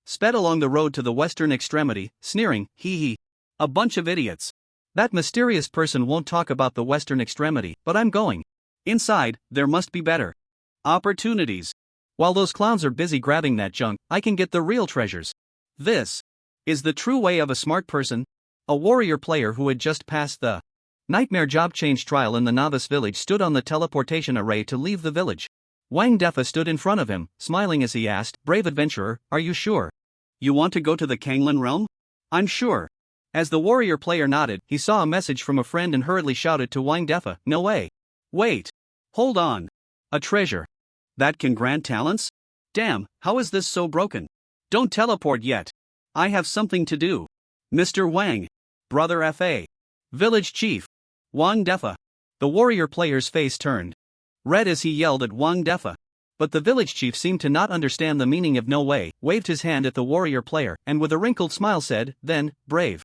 sped along the road to the western extremity, sneering, hee hee. A bunch of idiots. That mysterious person won't talk about the western extremity, but I'm going. Inside, there must be better opportunities. While those clowns are busy grabbing that junk, I can get the real treasures. This is the true way of a smart person. A warrior player who had just passed the nightmare job change trial in the novice village stood on the teleportation array to leave the village. Wang Defa stood in front of him, smiling as he asked, "Brave adventurer, are you sure? You want to go to the Kanglan realm?" "I'm sure." As the warrior player nodded, he saw a message from a friend and hurriedly shouted to Wang Defa, "No way. Wait. Hold on. A treasure that can grant talents? Damn, how is this so broken? Don't teleport yet. I have something to do." Mr. Wang. Brother Fa. Village Chief. Wang Defa. The warrior player's face turned read as he yelled at Wang Defa. But the village chief seemed to not understand the meaning of no way, waved his hand at the warrior player, and with a wrinkled smile said, then, brave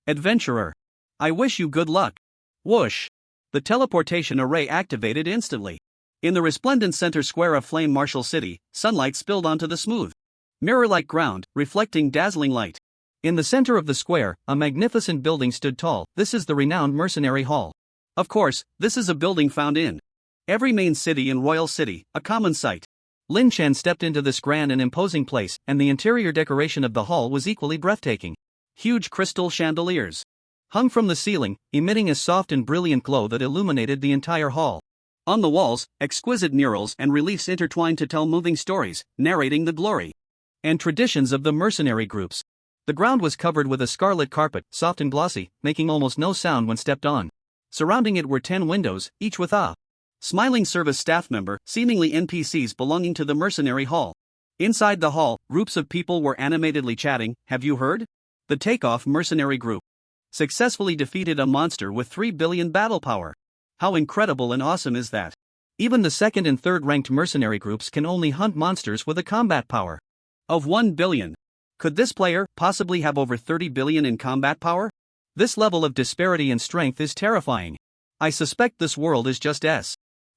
adventurer, I wish you good luck. Whoosh! The teleportation array activated instantly. In the resplendent center square of Flame Marshal City, sunlight spilled onto the smooth, mirror-like ground, reflecting dazzling light. In the center of the square, a magnificent building stood tall. This is the renowned Mercenary Hall. Of course, this is a building found in every main city in Royal City, a common sight. Lin Chen stepped into this grand and imposing place, and the interior decoration of the hall was equally breathtaking. Huge crystal chandeliers hung from the ceiling, emitting a soft and brilliant glow that illuminated the entire hall. On the walls, exquisite murals and reliefs intertwined to tell moving stories, narrating the glory and traditions of the mercenary groups. The ground was covered with a scarlet carpet, soft and glossy, making almost no sound when stepped on. Surrounding it were 10 windows, each with a smiling service staff member, seemingly NPCs belonging to the mercenary hall. Inside the hall, groups of people were animatedly chatting. Have you heard? The Takeoff Mercenary Group successfully defeated a monster with 3 billion battle power. How incredible and awesome is that? Even the second and third ranked mercenary groups can only hunt monsters with a combat power of 1 billion. Could this player possibly have over 30 billion in combat power? This level of disparity in strength is terrifying. I suspect this world is just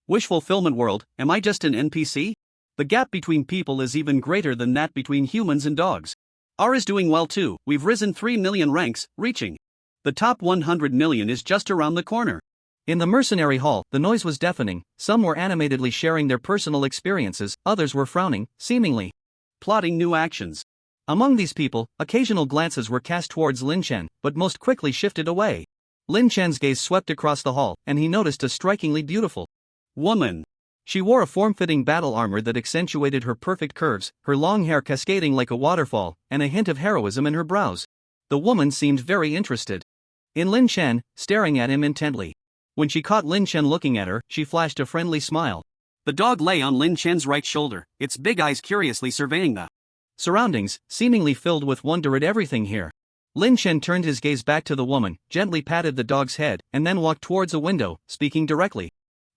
wish fulfillment world. Am I just an NPC? The gap between people is even greater than that between humans and dogs. R is doing well too. We've risen 3 million ranks, reaching the top 100 million is just around the corner. In the mercenary hall, the noise was deafening. Some were animatedly sharing their personal experiences, others were frowning, seemingly plotting new actions. Among these people, occasional glances were cast towards Lin Chen, but most quickly shifted away. Lin Chen's gaze swept across the hall, and he noticed a strikingly beautiful woman. She wore a form-fitting battle armor that accentuated her perfect curves, her long hair cascading like a waterfall, and a hint of heroism in her brows. The woman seemed very interested in Lin Chen, staring at him intently. When she caught Lin Chen looking at her, she flashed a friendly smile. The dog lay on Lin Chen's right shoulder, its big eyes curiously surveying the surroundings, seemingly filled with wonder at everything here. Lin Chen turned his gaze back to the woman, gently patted the dog's head, and then walked towards a window, speaking directly.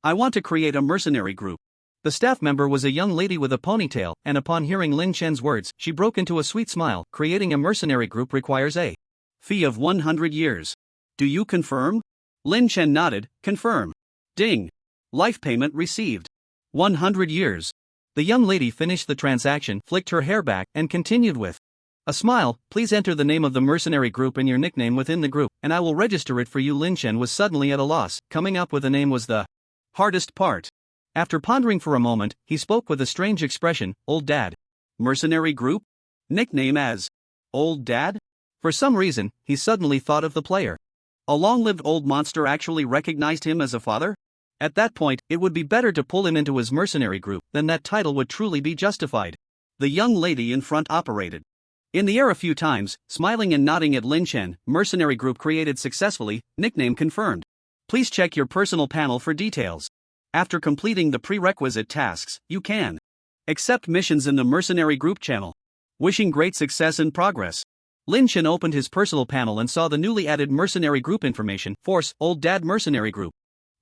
I want to create a mercenary group. The staff member was a young lady with a ponytail, and upon hearing Lin Chen's words, she broke into a sweet smile. Creating a mercenary group requires a fee of 100 years. Do you confirm? Lin Chen nodded. Confirm. Ding. Life payment received. 100 years. The young lady finished the transaction, flicked her hair back, and continued with a smile. Please enter the name of the mercenary group and your nickname within the group, and I will register it for you. Lin Chen was suddenly at a loss. Coming up with a name was the hardest part. After pondering for a moment, he spoke with a strange expression. Old Dad. Mercenary group? Nickname as Old Dad? For some reason, he suddenly thought of the player. A long-lived old monster actually recognized him as a father? At that point, it would be better to pull him into his mercenary group, then that title would truly be justified. The young lady in front operated in the air a few times, smiling and nodding at Lin Chen. Mercenary group created successfully, nickname confirmed. Please check your personal panel for details. After completing the prerequisite tasks, you can accept missions in the mercenary group channel. Wishing great success and progress. Lin Chen opened his personal panel and saw the newly added mercenary group information. Force, Old Dad Mercenary Group.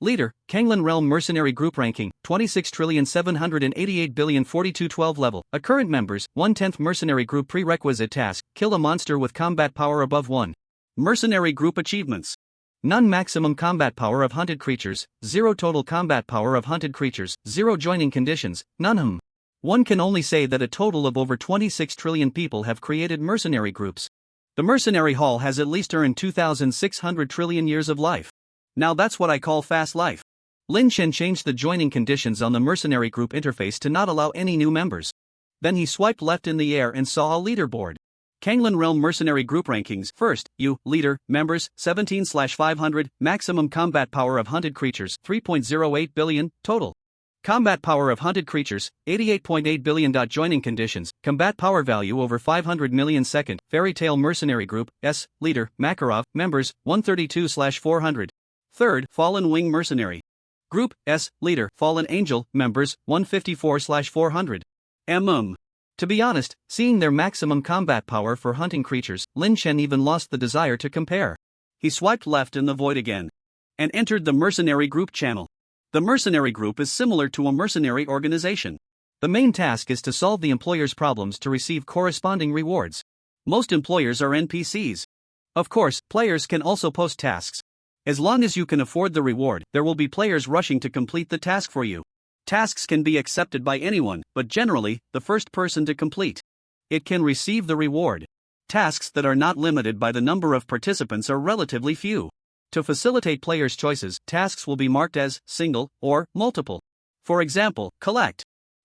Leader, Kanglan Realm Mercenary Group ranking, 26,788,042,12 level. Current members, 1/10 Mercenary Group prerequisite task, kill a monster with combat power above 1. Mercenary Group achievements. None maximum combat power of hunted creatures, 0 total combat power of hunted creatures, 0 joining conditions, none. One can only say that a total of over 26 trillion people have created mercenary groups. The mercenary hall has at least earned 2,600 trillion years of life. Now that's what I call fast life. Lin Chen changed the joining conditions on the mercenary group interface to not allow any new members. Then he swiped left in the air and saw a leaderboard. Kanglan Realm Mercenary Group rankings. First, you, leader, members, 17/500, maximum combat power of hunted creatures, 3.08 billion, total combat power of hunted creatures, 88.8 billion. Joining conditions, combat power value over 500 million. Second, Fairy Tale Mercenary Group, S, leader, Makarov, members, 132/400. Third, Fallen Wing Mercenary Group, S, leader, Fallen Angel, members, 154/400. To be honest, seeing their maximum combat power for hunting creatures, Lin Chen even lost the desire to compare. He swiped left in the void again and entered the mercenary group channel. The mercenary group is similar to a mercenary organization. The main task is to solve the employer's problems to receive corresponding rewards. Most employers are NPCs. Of course, players can also post tasks. As long as you can afford the reward, there will be players rushing to complete the task for you. Tasks can be accepted by anyone, but generally, the first person to complete it can receive the reward. Tasks that are not limited by the number of participants are relatively few. To facilitate players' choices, tasks will be marked as single or multiple. For example, collect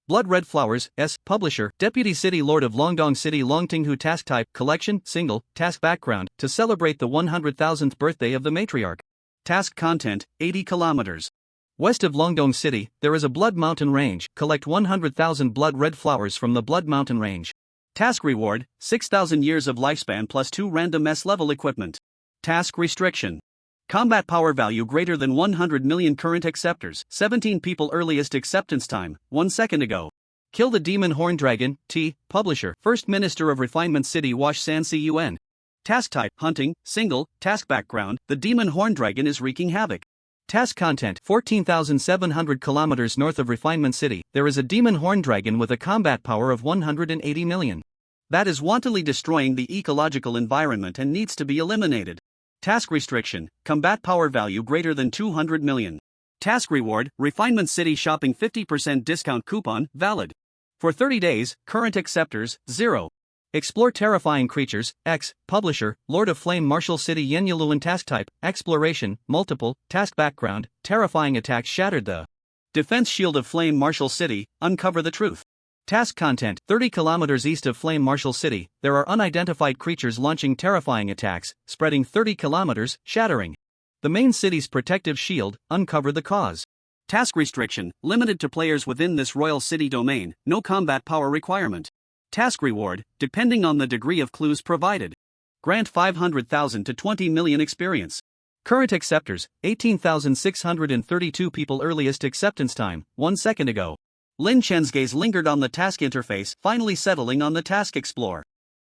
blood red flowers. S. Publisher, Deputy City Lord of Longdong City Longtinghu. Task type, collection, single, task background, to celebrate the 100,000th birthday of the matriarch. Task content, 80 kilometers. West of Longdong City, there is a Blood Mountain Range. Collect 100,000 blood red flowers from the Blood Mountain Range. Task reward, 6,000 years of lifespan plus 2 random S-level equipment. Task restriction. Combat power value greater than 100 million current acceptors. 17 people. Earliest acceptance time, 1 second ago. Kill the Demon Horn Dragon. T. Publisher, First Minister of Refinement City Wash San Cun. Task type, hunting, single, task background, the Demon Horn Dragon is wreaking havoc. Task content, 14,700 kilometers north of Refinement City, there is a Demon Horn Dragon with a combat power of 180 million. That is wantonly destroying the ecological environment and needs to be eliminated. Task restriction, combat power value greater than 200 million. Task reward, Refinement City shopping 50% discount coupon, valid for 30 days, current acceptors, 0. Explore terrifying creatures. X. Publisher, Lord of Flame Marshal City Yenyaluan. Task type, exploration, multiple, task background, terrifying attacks shattered the defense shield of Flame Marshal City, uncover the truth. Task content, 30 kilometers east of Flame Marshal City, there are unidentified creatures launching terrifying attacks, spreading 30 kilometers, shattering the main city's protective shield, uncover the cause. Task restriction, limited to players within this royal city domain, no combat power requirement. Task reward, depending on the degree of clues provided. Grant 500,000 to 20 million experience. Current acceptors, 18,632 people. Earliest acceptance time, 1 second ago. Lin Chen's gaze lingered on the task interface, finally settling on the task explore.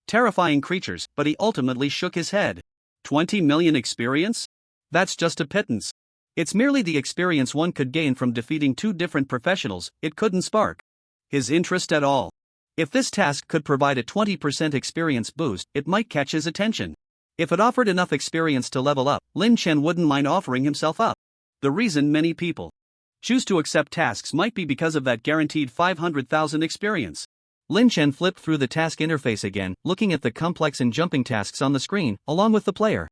Terrifying creatures, but he ultimately shook his head. 20 million experience? That's just a pittance. It's merely the experience one could gain from defeating 2 different professionals. It couldn't spark his interest at all. If this task could provide a 20% experience boost, it might catch his attention. If it offered enough experience to level up, Lin Chen wouldn't mind offering himself up. The reason many people choose to accept tasks might be because of that guaranteed 500,000 experience. Lin Chen flipped through the task interface again, looking at the complex and jumping tasks on the screen, along with the player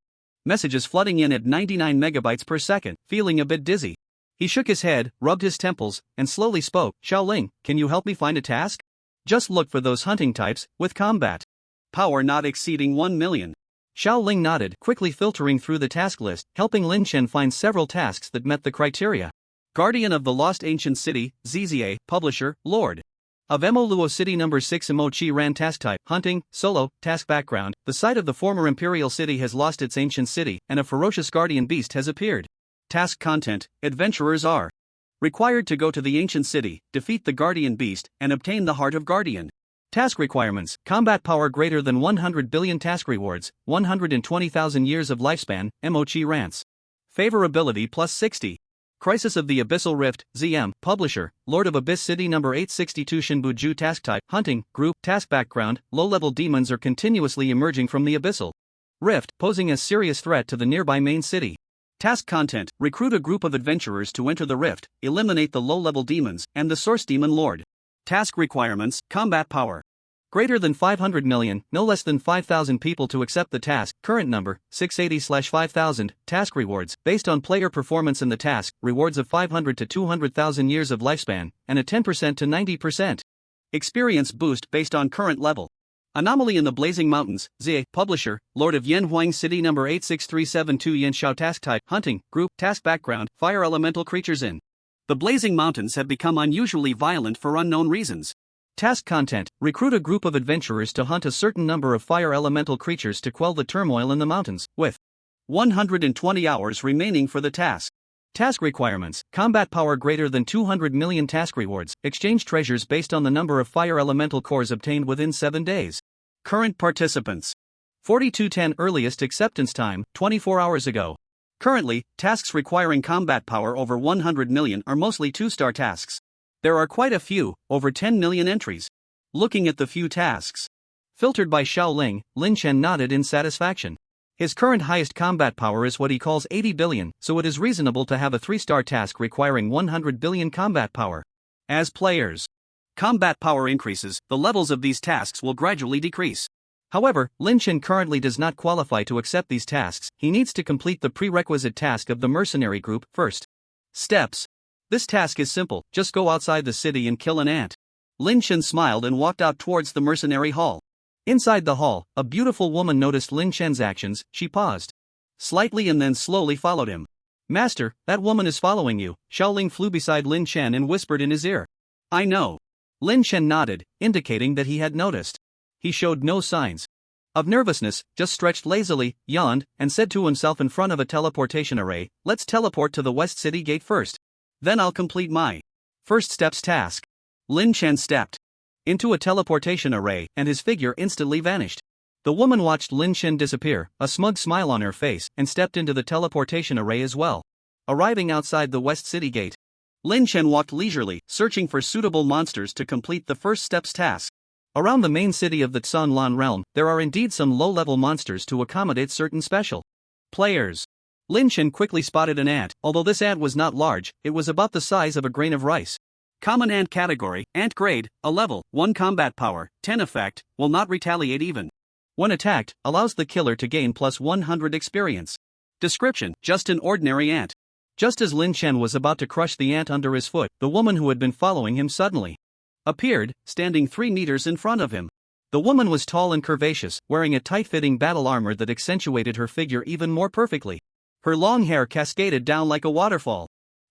messages flooding in at 99 megabytes per second, feeling a bit dizzy. He shook his head, rubbed his temples, and slowly spoke. Xiaoling, can you help me find a task? Just look for those hunting types, with combat power not exceeding 1 million. Xiaoling nodded, quickly filtering through the task list, helping Lin Chen find several tasks that met the criteria. Guardian of the Lost Ancient City, ZZA, Publisher, Lord of Emoluo City No. 6 Emochi Ran. Task type, hunting, solo, task background, the site of the former imperial city has lost its ancient city, and a ferocious guardian beast has appeared. Task content, adventurers are required to go to the ancient city, defeat the guardian beast, and obtain the heart of guardian. Task requirements, combat power greater than 100 billion. Task rewards, 120,000 years of lifespan, Emochi Rants. Favorability plus 60. Crisis of the Abyssal Rift, ZM, Publisher, Lord of Abyss City No. 862 Shinbuju. Task type, hunting, group, task background, low-level demons are continuously emerging from the Abyssal Rift, posing a serious threat to the nearby main city. Task content, recruit a group of adventurers to enter the rift, eliminate the low-level demons, and the source demon lord. Task requirements, combat power greater than 500 million, no less than 5,000 people to accept the task, current number, 680/5000, task rewards, based on player performance in the task, rewards of 500 to 200,000 years of lifespan, and a 10% to 90% experience boost based on current level. Anomaly in the Blazing Mountains, ZA, Publisher, Lord of Yanhuang City No. 86372 Yanshao. Task type, hunting, group, task background, fire elemental creatures in the Blazing Mountains have become unusually violent for unknown reasons. Task content, recruit a group of adventurers to hunt a certain number of fire elemental creatures to quell the turmoil in the mountains, with 120 hours remaining for the task. Task requirements, combat power greater than 200 million. Task rewards, exchange treasures based on the number of fire elemental cores obtained within 7 days. Current participants, 4210. Earliest acceptance time, 24 hours ago. Currently, tasks requiring combat power over 100 million are mostly 2-star tasks. There are quite a few, over 10 million entries. Looking at the few tasks filtered by Xiaoling, Lin Chen nodded in satisfaction. His current highest combat power is what he calls 80 billion, so it is reasonable to have a 3-star task requiring 100 billion combat power. As players' combat power increases, the levels of these tasks will gradually decrease. However, Lin Chen currently does not qualify to accept these tasks. He needs to complete the prerequisite task of the mercenary group first. Steps. This task is simple, just go outside the city and kill an ant. Lin Chen smiled and walked out towards the mercenary hall. Inside the hall, a beautiful woman noticed Lin Chen's actions. She paused slightly and then slowly followed him. Master, that woman is following you. Xiaoling flew beside Lin Chen and whispered in his ear. I know. Lin Chen nodded, indicating that he had noticed. He showed no signs of nervousness, just stretched lazily, yawned, and said to himself in front of a teleportation array, let's teleport to the West City Gate first. Then I'll complete my first steps task. Lin Chen stepped into a teleportation array and his figure instantly vanished. The woman watched Lin Chen disappear, a smug smile on her face, and stepped into the teleportation array as well. Arriving outside the West City Gate, Lin Chen walked leisurely, searching for suitable monsters to complete the first steps task. Around the main city of the Xanlan realm, there are indeed some low-level monsters to accommodate certain special players. Lin Chen quickly spotted an ant. Although this ant was not large, it was about the size of a grain of rice. Common ant category, ant grade, a level, 1 combat power, 10 effect, will not retaliate even when attacked, allows the killer to gain plus 100 experience. Description, just an ordinary ant. Just as Lin Chen was about to crush the ant under his foot, the woman who had been following him suddenly appeared, standing 3 meters in front of him. The woman was tall and curvaceous, wearing a tight-fitting battle armor that accentuated her figure even more perfectly. Her long hair cascaded down like a waterfall.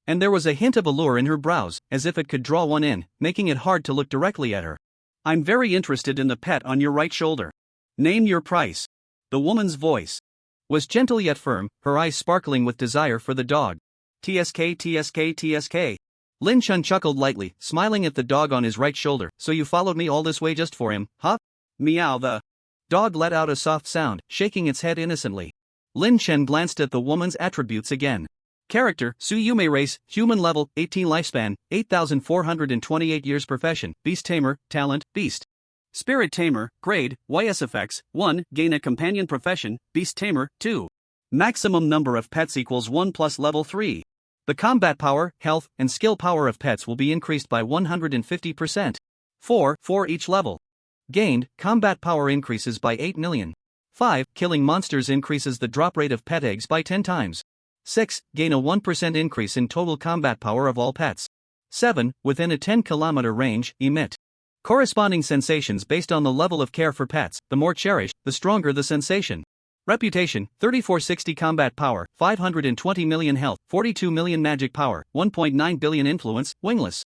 And there was a hint of allure in her brows, as if it could draw one in, making it hard to look directly at her. I'm very interested in the pet on your right shoulder. Name your price. The woman's voice was gentle yet firm, her eyes sparkling with desire for the dog. TSK, TSK, TSK. Lin Chen chuckled lightly, smiling at the dog on his right shoulder. So you followed me all this way just for him, huh? Meow. The dog let out a soft sound, shaking its head innocently. Lin Chen glanced at the woman's attributes again. Character, Suyume race, human level, 18 lifespan, 8,428 years profession, beast tamer, talent, beast. Spirit tamer, grade, YS effects, 1, gain a companion profession, beast tamer, 2. Maximum number of pets equals 1 plus level 3. The combat power, health, and skill power of pets will be increased by 150%. 4 for each level. Gained, combat power increases by 8 million. 5, killing monsters increases the drop rate of pet eggs by 10 times. 6, gain a 1% increase in total combat power of all pets. 7, within a 10-kilometer range, emit corresponding sensations based on the level of care for pets. The more cherished, the stronger the sensation. Reputation, 3460 combat power, 520 million health, 42 million magic power, 1.9 billion influence, wingless.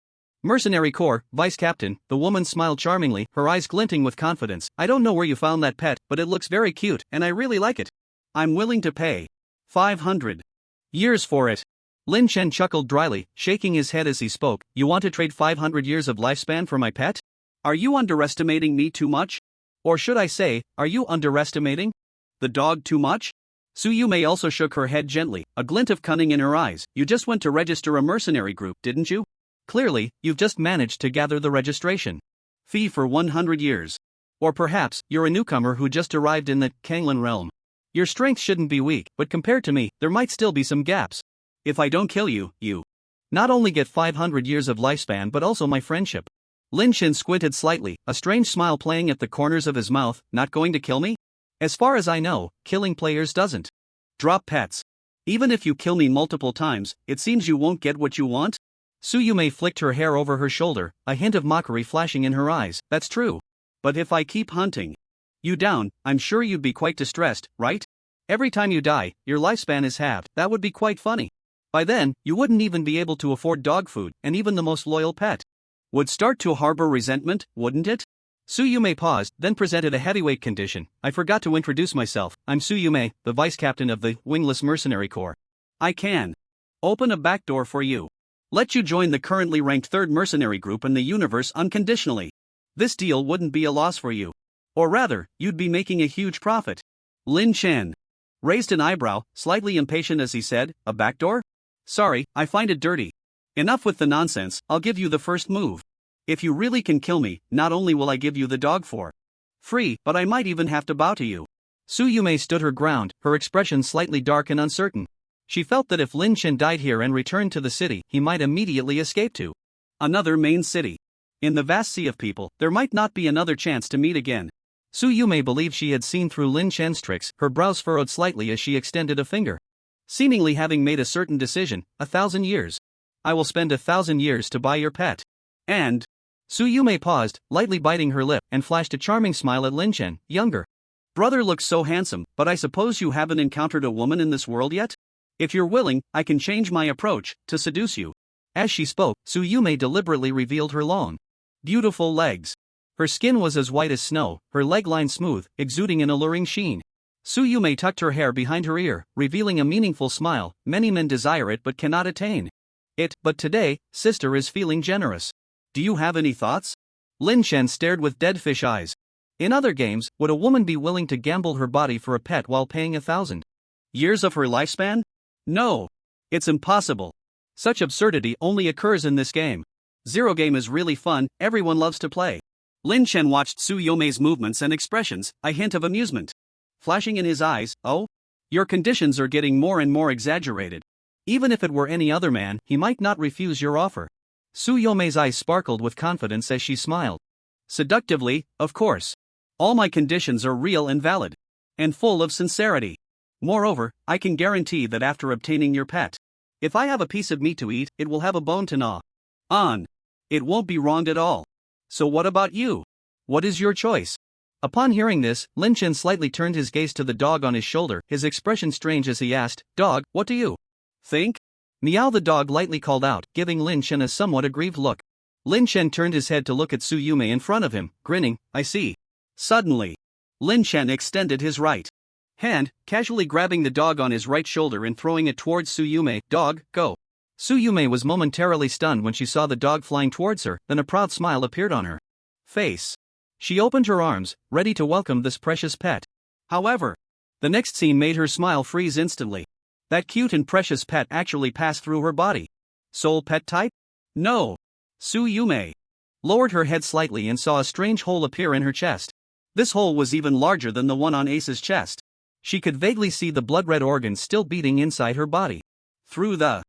Mercenary Corps, Vice Captain. The woman smiled charmingly, her eyes glinting with confidence. I don't know where you found that pet, but it looks very cute, and I really like it. I'm willing to pay 500 years for it. Lin Chen chuckled dryly, shaking his head as he spoke. You want to trade 500 years of lifespan for my pet? Are you underestimating me too much? Or should I say, are you underestimating the dog too much? Suyume also shook her head gently, a glint of cunning in her eyes. You just went to register a mercenary group, didn't you? Clearly, you've just managed to gather the registration fee for 100 years. Or perhaps, you're a newcomer who just arrived in the Kanglan realm. Your strength shouldn't be weak, but compared to me, there might still be some gaps. If I don't kill you, you not only get 500 years of lifespan but also my friendship. Lin Chen squinted slightly, a strange smile playing at the corners of his mouth. Not going to kill me? As far as I know, killing players doesn't drop pets. Even if you kill me multiple times, it seems you won't get what you want? Suyume flicked her hair over her shoulder, a hint of mockery flashing in her eyes. That's true. But if I keep hunting you down, I'm sure you'd be quite distressed, right? Every time you die, your lifespan is halved. That would be quite funny. By then, you wouldn't even be able to afford dog food, and even the most loyal pet would start to harbor resentment, wouldn't it? Suyume paused, then presented a heavyweight condition. I forgot to introduce myself. I'm Suyume, the vice captain of the Wingless Mercenary Corps. I can open a back door for you. Let you join the currently ranked 3rd mercenary group in the universe unconditionally. This deal wouldn't be a loss for you. Or rather, you'd be making a huge profit. Lin Chen raised an eyebrow, slightly impatient as he said, "A back door? Sorry, I find it dirty. Enough with the nonsense, I'll give you the first move. If you really can kill me, not only will I give you the dog for free, but I might even have to bow to you." Suyume stood her ground, her expression slightly dark and uncertain. She felt that if Lin Chen died here and returned to the city, he might immediately escape to another main city. In the vast sea of people, there might not be another chance to meet again. Suyume believed she had seen through Lin Chen's tricks, her brows furrowed slightly as she extended a finger. Seemingly having made a certain decision, 1,000 years. I will spend 1,000 years to buy your pet. And Suyume paused, lightly biting her lip, and flashed a charming smile at Lin Chen, younger. Brother looks so handsome, but I suppose you haven't encountered a woman in this world yet? If you're willing, I can change my approach to seduce you. As she spoke, Suyume deliberately revealed her long, beautiful legs. Her skin was as white as snow, her leg line smooth, exuding an alluring sheen. Suyume tucked her hair behind her ear, revealing a meaningful smile. Many men desire it but cannot attain it, but today, sister is feeling generous. Do you have any thoughts? Lin Chen stared with dead fish eyes. In other games, would a woman be willing to gamble her body for a pet while paying 1,000 years of her lifespan? No. It's impossible. Such absurdity only occurs in this game. Zero game is really fun, everyone loves to play. Lin Chen watched Suyume's movements and expressions, a hint of amusement flashing in his eyes. Oh? Your conditions are getting more and more exaggerated. Even if it were any other man, he might not refuse your offer. Suyume's eyes sparkled with confidence as she smiled. Seductively, of course. All my conditions are real and valid. And full of sincerity. Moreover, I can guarantee that after obtaining your pet, if I have a piece of meat to eat, it will have a bone to gnaw on. It won't be wronged at all. So what about you? What is your choice? Upon hearing this, Lin Chen slightly turned his gaze to the dog on his shoulder, his expression strange as he asked, "Dog, what do you think?" Meow, the dog lightly called out, giving Lin Chen a somewhat aggrieved look. Lin Chen turned his head to look at Suyume in front of him, grinning, "I see." Suddenly, Lin Chen extended his right hand, casually grabbing the dog on his right shoulder and throwing it towards Suyume. "Dog, go." Suyume was momentarily stunned when she saw the dog flying towards her, then a proud smile appeared on her face. She opened her arms, ready to welcome this precious pet. However, the next scene made her smile freeze instantly. That cute and precious pet actually passed through her body. Soul pet type? No. Suyume lowered her head slightly and saw a strange hole appear in her chest. This hole was even larger than the one on Ace's chest. She could vaguely see the blood-red organs still beating inside her body. Through the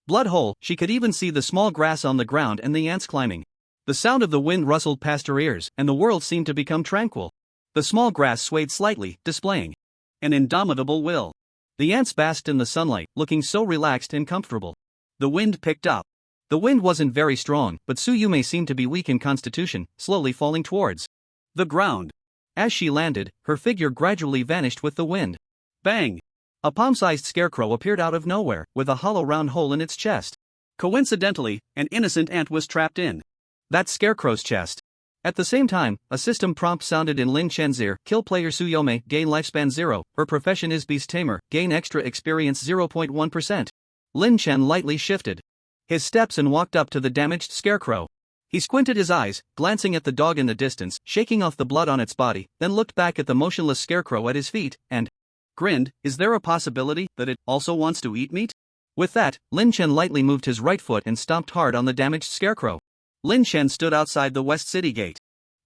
blood hole, she could even see the small grass on the ground and the ants climbing. The sound of the wind rustled past her ears, and the world seemed to become tranquil. The small grass swayed slightly, displaying an indomitable will. The ants basked in the sunlight, looking so relaxed and comfortable. The wind picked up. The wind wasn't very strong, but Suyume seemed to be weak in constitution, slowly falling towards the ground. As she landed, her figure gradually vanished with the wind. Bang! A palm-sized scarecrow appeared out of nowhere, with a hollow round hole in its chest. Coincidentally, an innocent ant was trapped in that scarecrow's chest. At the same time, a system prompt sounded in Lin Chen's ear: kill player Suyume, gain lifespan 0, her profession is beast tamer, gain extra experience 0.1%. Lin Chen lightly shifted his steps and walked up to the damaged scarecrow. He squinted his eyes, glancing at the dog in the distance, shaking off the blood on its body, then looked back at the motionless scarecrow at his feet, and grinned. Is there a possibility that it also wants to eat meat? With that, Lin Chen lightly moved his right foot and stomped hard on the damaged scarecrow. Lin Chen stood outside the West City gate.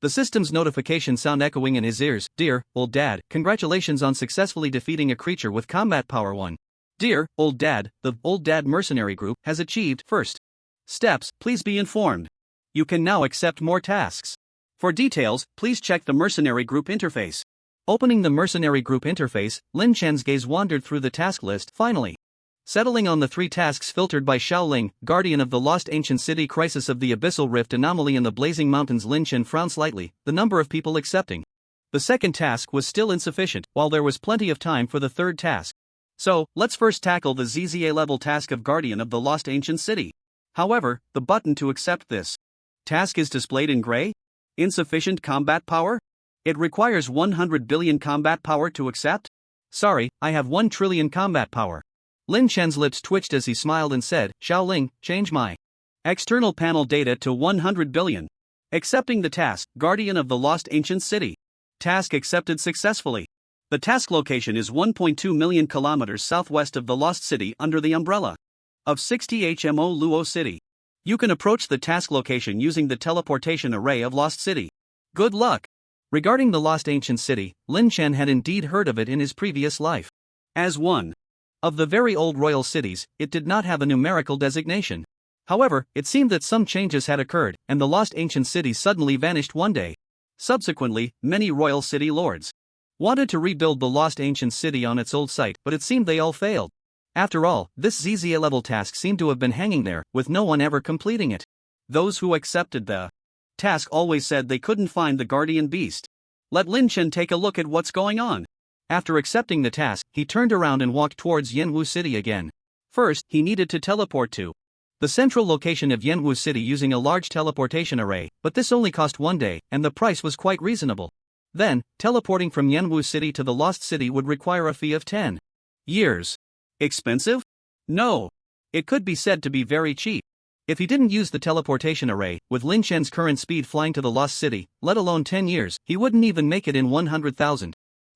The system's notification sound echoing in his ears: "Dear, old dad, congratulations on successfully defeating a creature with combat power 1. Dear, old dad, the Old Dad Mercenary Group has achieved first steps, please be informed. You can now accept more tasks. For details, please check the Mercenary Group interface." Opening the Mercenary Group interface, Lin Chen's gaze wandered through the task list, finally settling on the 3 tasks filtered by Xiaoling, Guardian of the Lost Ancient City, Crisis of the Abyssal Rift, Anomaly in the Blazing Mountains. Lin Chen frowned slightly. The number of people accepting the second task was still insufficient, while there was plenty of time for the third task. So, let's first tackle the ZZA level task of Guardian of the Lost Ancient City. However, the button to accept this task is displayed in gray. Insufficient combat power? It requires 100 billion combat power to accept? Sorry, I have 1 trillion combat power. Lin Chen's lips twitched as he smiled and said, "Xiaoling, change my external panel data to 100 billion. Accepting the task, Guardian of the Lost Ancient City. Task accepted successfully." The task location is 1.2 million kilometers southwest of the Lost City under the umbrella of 60 HMO Luo City. You can approach the task location using the teleportation array of Lost City. Good luck! Regarding the Lost Ancient City, Lin Chen had indeed heard of it in his previous life. As one of the very old royal cities, it did not have a numerical designation. However, it seemed that some changes had occurred, and the Lost Ancient City suddenly vanished one day. Subsequently, many royal city lords wanted to rebuild the Lost Ancient City on its old site, but it seemed they all failed. After all, this ZZA-level task seemed to have been hanging there, with no one ever completing it. Those who accepted the task always said they couldn't find the guardian beast. Let Lin Chen take a look at what's going on. After accepting the task, he turned around and walked towards Yanwu City again. First, he needed to teleport to the central location of Yanwu City using a large teleportation array, but this only cost 1 day, and the price was quite reasonable. Then, teleporting from Yanwu City to the Lost City would require a fee of 10 years. Expensive? No. It could be said to be very cheap. If he didn't use the teleportation array, with Lin Chen's current speed flying to the Lost City, let alone 10 years, he wouldn't even make it in 100,000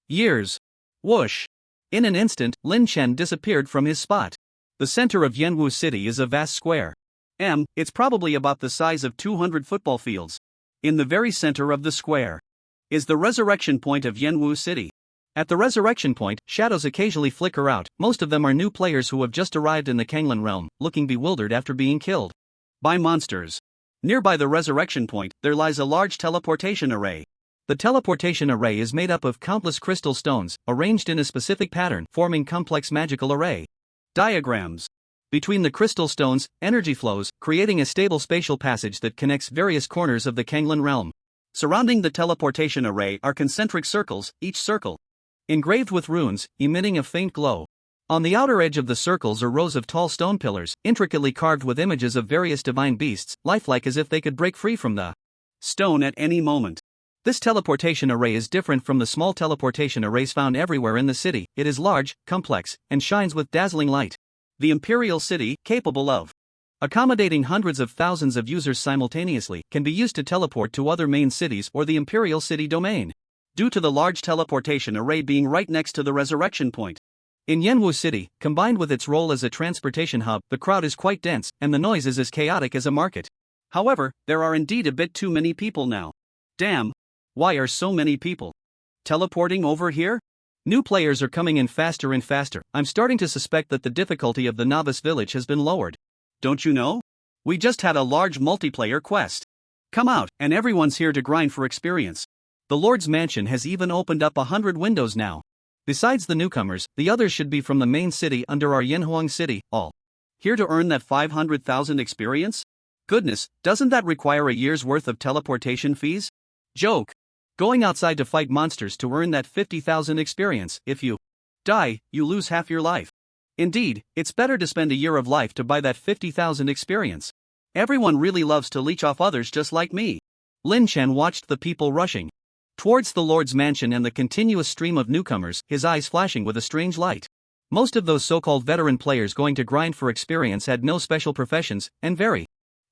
years. Whoosh! In an instant, Lin Chen disappeared from his spot. The center of Yanwu City is a vast square. It's probably about the size of 200 football fields. In the very center of the square is the resurrection point of Yanwu City. At the resurrection point, shadows occasionally flicker out. Most of them are new players who have just arrived in the Kanglan realm, looking bewildered after being killed by monsters. Nearby the resurrection point, there lies a large teleportation array. The teleportation array is made up of countless crystal stones, arranged in a specific pattern, forming complex magical array diagrams. Between the crystal stones, energy flows, creating a stable spatial passage that connects various corners of the Kanglan realm. Surrounding the teleportation array are concentric circles, each circle engraved with runes, emitting a faint glow. On the outer edge of the circles are rows of tall stone pillars, intricately carved with images of various divine beasts, lifelike as if they could break free from the stone at any moment. This teleportation array is different from the small teleportation arrays found everywhere in the city. It is large, complex, and shines with dazzling light. The Imperial City, capable of accommodating hundreds of thousands of users simultaneously, can be used to teleport to other main cities or the Imperial City domain, due to the large teleportation array being right next to the resurrection point. In Yanwu City, combined with its role as a transportation hub, the crowd is quite dense, and the noise is as chaotic as a market. However, there are indeed a bit too many people now. Damn! Why are so many people teleporting over here? New players are coming in faster and faster. I'm starting to suspect that the difficulty of the novice village has been lowered. Don't you know? We just had a large multiplayer quest. Come out, and everyone's here to grind for experience. The Lord's Mansion has even opened up 100 windows now. Besides the newcomers, the others should be from the main city under our Yanhuang City, all here to earn that 500,000 experience? Goodness, doesn't that require a year's worth of teleportation fees? Joke. Going outside to fight monsters to earn that 50,000 experience. If you die, you lose half your life. Indeed, it's better to spend a year of life to buy that 50,000 experience. Everyone really loves to leech off others just like me. Lin Chen watched the people rushing towards the Lord's Mansion and the continuous stream of newcomers, his eyes flashing with a strange light. Most of those so-called veteran players going to grind for experience had no special professions, and very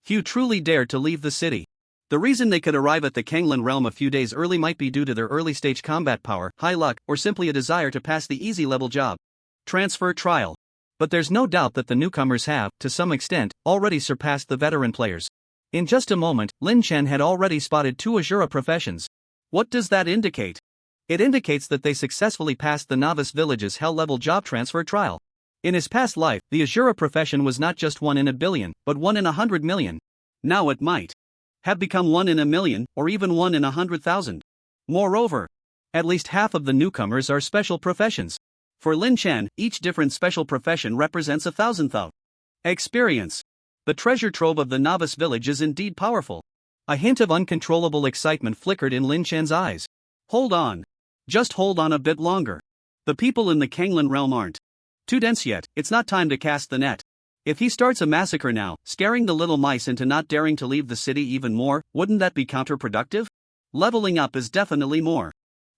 few truly dared to leave the city. The reason they could arrive at the Kanglan realm a few days early might be due to their early-stage combat power, high luck, or simply a desire to pass the easy-level job transfer trial. But there's no doubt that the newcomers have, to some extent, already surpassed the veteran players. In just a moment, Lin Chen had already spotted 2 Azura professions. What does that indicate? It indicates that they successfully passed the novice village's hell-level job transfer trial. In his past life, the Azura profession was not just 1 in a billion, but 1 in 100 million. Now it might have become 1 in a million, or even 1 in 100,000. Moreover, at least half of the newcomers are special professions. For Lin Chen, each different special profession represents 1,000th of experience. The treasure trove of the novice village is indeed powerful. A hint of uncontrollable excitement flickered in Lin Chen's eyes. Hold on. Just hold on a bit longer. The people in the Kanglan realm aren't too dense yet. It's not time to cast the net. If he starts a massacre now, scaring the little mice into not daring to leave the city even more, wouldn't that be counterproductive? Leveling up is definitely more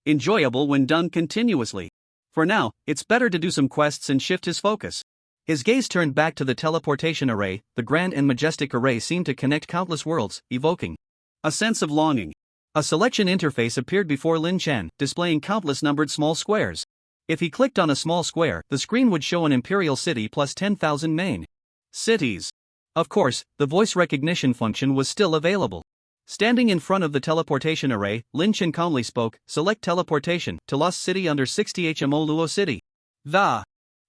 enjoyable when done continuously. For now, it's better to do some quests and shift his focus. His gaze turned back to the teleportation array. The grand and majestic array seemed to connect countless worlds, evoking a sense of longing. A selection interface appeared before Lin Chen, displaying countless numbered small squares. If he clicked on a small square, the screen would show an imperial city plus 10,000 main cities. Of course, the voice recognition function was still available. Standing in front of the teleportation array, Lin Chen calmly spoke, "Select teleportation to Lost City under 60 HMO Luo City." The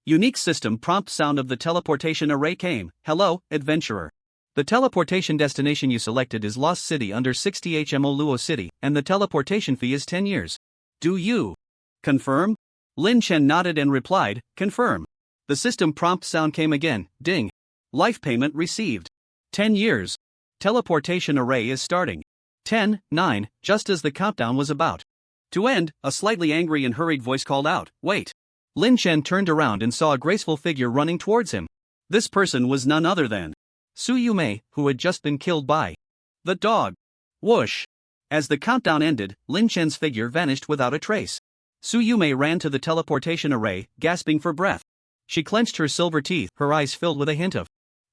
unique system prompt sound of the teleportation array came, "Hello, adventurer. The teleportation destination you selected is Lost City under 60 HMO Luo City, and the teleportation fee is 10 years. Do you confirm?" Lin Chen nodded and replied, "Confirm." The system prompt sound came again, "Ding. Life payment received. 10 years. Teleportation array is starting." 10, 9, just as the countdown was about to end, a slightly angry and hurried voice called out, "Wait." Lin Chen turned around and saw a graceful figure running towards him. This person was none other than Su Yumei, who had just been killed by the dog. Whoosh! As the countdown ended, Lin Chen's figure vanished without a trace. Su Yumei ran to the teleportation array, gasping for breath. She clenched her silver teeth, her eyes filled with a hint of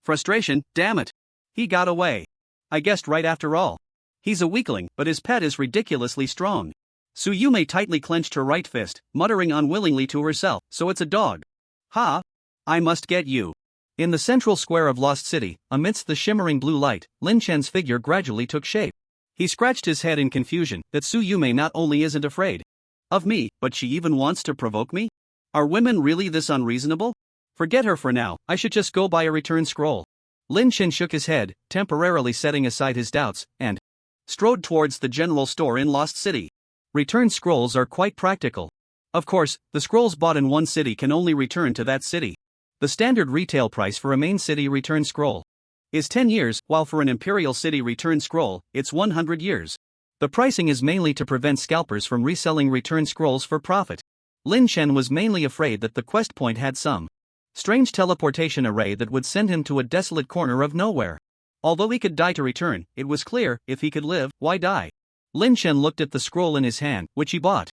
frustration. "Damn it! He got away. I guessed right after all. He's a weakling, but his pet is ridiculously strong." Su Yumei tightly clenched her right fist, muttering unwillingly to herself, "So it's a dog. Ha! I must get you." In the central square of Lost City, amidst the shimmering blue light, Lin Chen's figure gradually took shape. He scratched his head in confusion that Su Yumei not only isn't afraid of me, but she even wants to provoke me? Are women really this unreasonable? Forget her for now, I should just go buy a return scroll. Lin Chen shook his head, temporarily setting aside his doubts, and strode towards the general store in Lost City. Return scrolls are quite practical. Of course, the scrolls bought in one city can only return to that city. The standard retail price for a main city return scroll is 10 years, while for an imperial city return scroll, it's 100 years. The pricing is mainly to prevent scalpers from reselling return scrolls for profit. Lin Chen was mainly afraid that the quest point had some strange teleportation array that would send him to a desolate corner of nowhere. Although he could die to return, it was clear, if he could live, why die? Lin Chen looked at the scroll in his hand, which he bought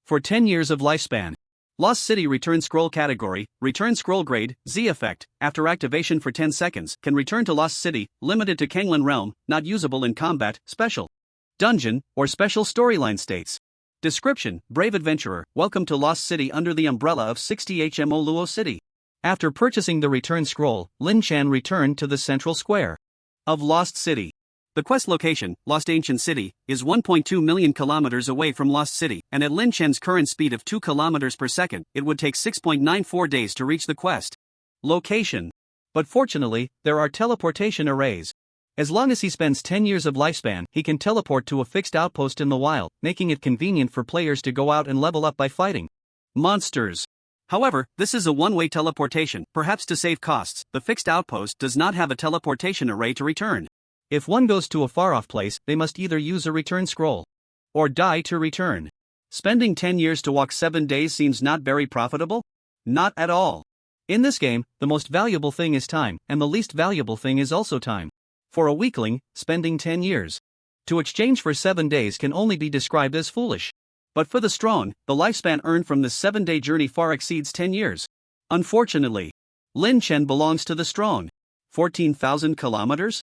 for 10 years of lifespan. Lost City Return Scroll Category, Return Scroll Grade, Z Effect, after activation for 10 seconds, can return to Lost City, limited to Kanglan Realm, not usable in combat, special dungeon, or special storyline states. Description: Brave adventurer, welcome to Lost City under the umbrella of 60 HMO Luo City. After purchasing the return scroll, Lin Chen returned to the central square of Lost City. The quest location, Lost Ancient City, is 1.2 million kilometers away from Lost City, and at Lin Chen's current speed of 2 kilometers per second, it would take 6.94 days to reach the quest location. But fortunately, there are teleportation arrays. As long as he spends 10 years of lifespan, he can teleport to a fixed outpost in the wild, making it convenient for players to go out and level up by fighting monsters. However, this is a one-way teleportation, perhaps to save costs. The fixed outpost does not have a teleportation array to return. If one goes to a far-off place, they must either use a return scroll or die to return. Spending 10 years to walk 7 days seems not very profitable? Not at all. In this game, the most valuable thing is time, and the least valuable thing is also time. For a weakling, spending 10 years to exchange for 7 days can only be described as foolish. But for the strong, the lifespan earned from this 7-day journey far exceeds 10 years. Unfortunately, Lin Chen belongs to the strong. 14,000 kilometers?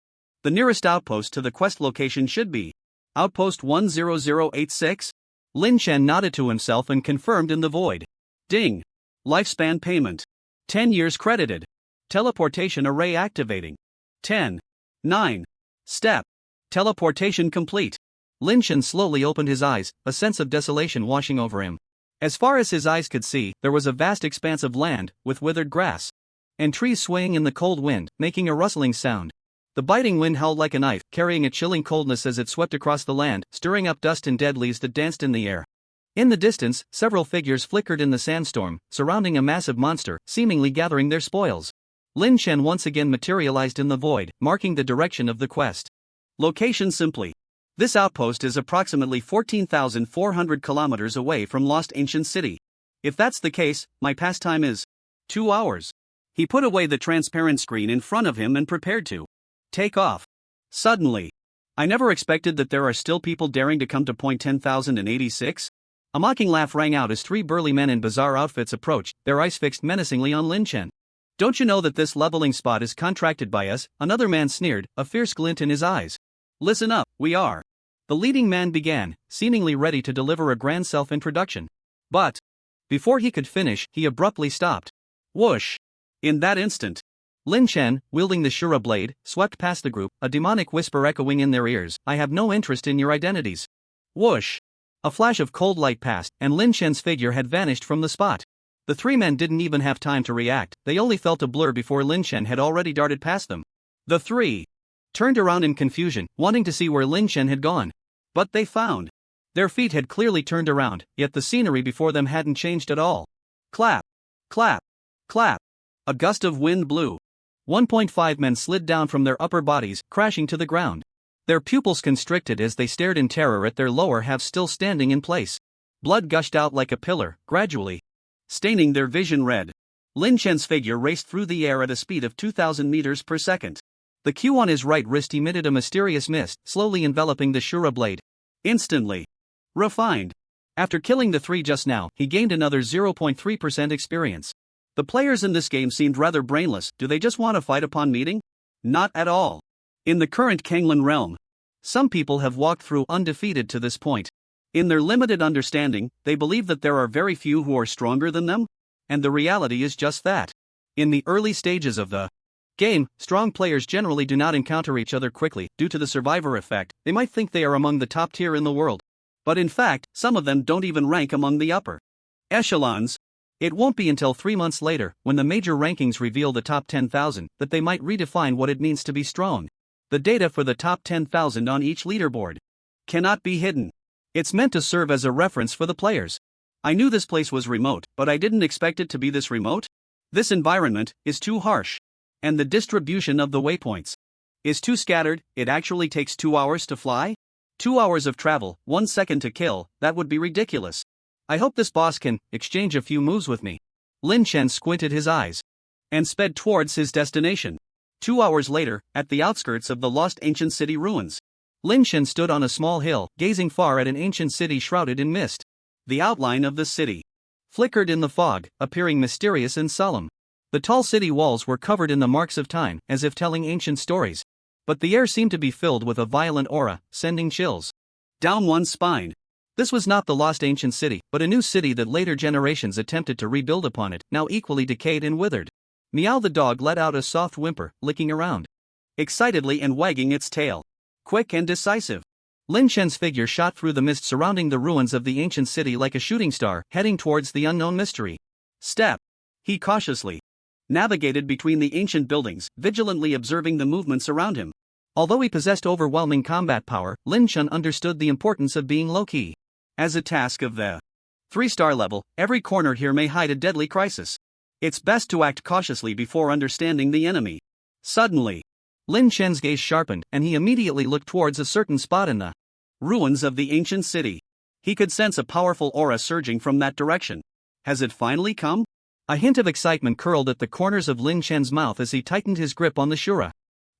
The nearest outpost to the quest location should be Outpost 10086? Lin Chen nodded to himself and confirmed in the void. Ding. Lifespan payment. 10 years credited. Teleportation array activating. 10. 9. Step. Teleportation complete. Lin Chen slowly opened his eyes, a sense of desolation washing over him. As far as his eyes could see, there was a vast expanse of land, with withered grass and trees swaying in the cold wind, making a rustling sound. The biting wind howled like a knife, carrying a chilling coldness as it swept across the land, stirring up dust and dead leaves that danced in the air. In the distance, several figures flickered in the sandstorm, surrounding a massive monster, seemingly gathering their spoils. Lin Chen once again materialized in the void, marking the direction of the quest location simply. This outpost is approximately 14,400 kilometers away from Lost Ancient City. If that's the case, my pastime is 2 hours. He put away the transparent screen in front of him and prepared to take off. Suddenly, I never expected that there are still people daring to come to point 10,086. A mocking laugh rang out as 3 burly men in bizarre outfits approached, their eyes fixed menacingly on Lin Chen. Don't you know that this leveling spot is contracted by us? Another man sneered, a fierce glint in his eyes. Listen up, we are The leading man began, seemingly ready to deliver a grand self-introduction. But, before he could finish, he abruptly stopped. Whoosh! In that instant, Lin Chen, wielding the Shura blade, swept past the group, a demonic whisper echoing in their ears, "I have no interest in your identities." Whoosh! A flash of cold light passed, and Lin Chen's figure had vanished from the spot. The three men didn't even have time to react, they only felt a blur before Lin Chen had already darted past them. The three turned around in confusion, wanting to see where Lin Chen had gone. But they found their feet had clearly turned around, yet the scenery before them hadn't changed at all. Clap! Clap! Clap! A gust of wind blew. 1.5 men slid down from their upper bodies, crashing to the ground. Their pupils constricted as they stared in terror at their lower halves still standing in place. Blood gushed out like a pillar, gradually staining their vision red. Lin Chen's figure raced through the air at a speed of 2,000 meters per second. The Q on his right wrist emitted a mysterious mist, slowly enveloping the Shura blade. Instantly refined. After killing the three just now, he gained another 0.3% experience. The players in this game seemed rather brainless. Do they just want to fight upon meeting? Not at all. In the current Kanglan realm, some people have walked through undefeated to this point. In their limited understanding, they believe that there are very few who are stronger than them, and the reality is just that. In the early stages of the game, strong players generally do not encounter each other quickly. Due to the survivor effect, they might think they are among the top tier in the world. But in fact, some of them don't even rank among the upper echelons. It won't be until 3 months later, when the major rankings reveal the top 10,000, that they might redefine what it means to be strong. The data for the top 10,000 on each leaderboard cannot be hidden. It's meant to serve as a reference for the players. I knew this place was remote, but I didn't expect it to be this remote. This environment is too harsh. And the distribution of the waypoints is too scattered. It actually takes 2 hours to fly? 2 hours of travel, 1 second to kill, that would be ridiculous. I hope this boss can exchange a few moves with me. Lin Chen squinted his eyes and sped towards his destination. 2 hours later, at the outskirts of the lost ancient city ruins, Lin Chen stood on a small hill, gazing far at an ancient city shrouded in mist. The outline of the city flickered in the fog, appearing mysterious and solemn. The tall city walls were covered in the marks of time, as if telling ancient stories. But the air seemed to be filled with a violent aura, sending chills down one's spine. This was not the lost ancient city, but a new city that later generations attempted to rebuild upon it, now equally decayed and withered. Meow the dog let out a soft whimper, licking around excitedly and wagging its tail. Quick and decisive, Lin Chen's figure shot through the mist surrounding the ruins of the ancient city like a shooting star, heading towards the unknown mystery. Step. He cautiously navigated between the ancient buildings, vigilantly observing the movements around him. Although he possessed overwhelming combat power, Lin Chen understood the importance of being low-key. As a task of the 3-star level, every corner here may hide a deadly crisis. It's best to act cautiously before understanding the enemy. Suddenly, Lin Chen's gaze sharpened, and he immediately looked towards a certain spot in the ruins of the ancient city. He could sense a powerful aura surging from that direction. Has it finally come? A hint of excitement curled at the corners of Lin Chen's mouth as he tightened his grip on the Shura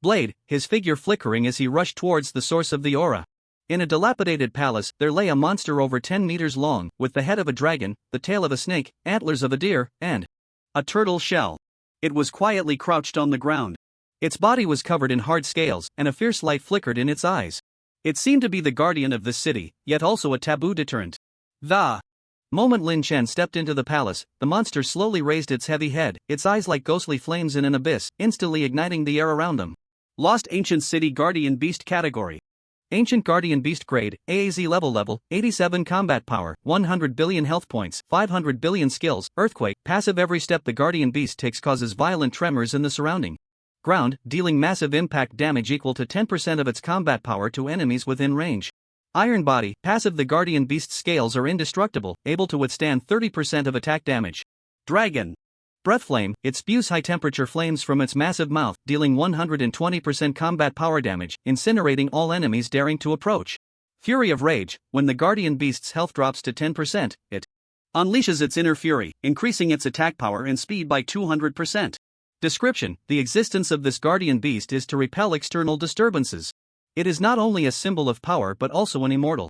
blade, his figure flickering as he rushed towards the source of the aura. In a dilapidated palace, there lay a monster over 10 meters long, with the head of a dragon, the tail of a snake, antlers of a deer, and a turtle shell. It was quietly crouched on the ground. Its body was covered in hard scales, and a fierce light flickered in its eyes. It seemed to be the guardian of this city, yet also a taboo deterrent. The moment Lin Chen stepped into the palace, the monster slowly raised its heavy head, its eyes like ghostly flames in an abyss, instantly igniting the air around them. Lost Ancient City Guardian Beast Category. Ancient Guardian Beast Grade, AAZ Level, 87 Combat Power, 100 billion Health Points, 500 billion Skills, Earthquake, Passive. Every step the Guardian Beast takes causes violent tremors in the surrounding ground, dealing massive impact damage equal to 10% of its combat power to enemies within range. Iron Body, Passive. The Guardian Beast's scales are indestructible, able to withstand 30% of attack damage. Dragon Breath Flame, it spews high-temperature flames from its massive mouth, dealing 120% combat power damage, incinerating all enemies daring to approach. Fury of Rage, when the Guardian Beast's health drops to 10%, it unleashes its inner fury, increasing its attack power and speed by 200%. Description: the existence of this Guardian Beast is to repel external disturbances. It is not only a symbol of power but also an immortal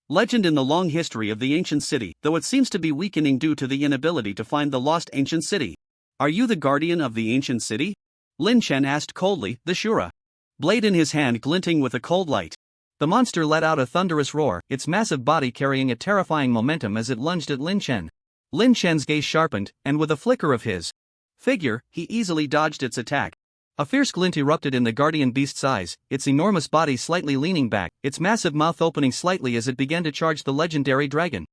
legend in the long history of the ancient city, though it seems to be weakening due to the inability to find the lost ancient city. Are you the guardian of the ancient city? Lin Chen asked coldly, the Shura blade in his hand glinting with a cold light. The monster let out a thunderous roar, its massive body carrying a terrifying momentum as it lunged at Lin Chen. Lin Chen's gaze sharpened, and with a flicker of his figure, he easily dodged its attack. A fierce glint erupted in the guardian beast's eyes, its enormous body slightly leaning back, its massive mouth opening slightly as it began to charge the legendary dragon.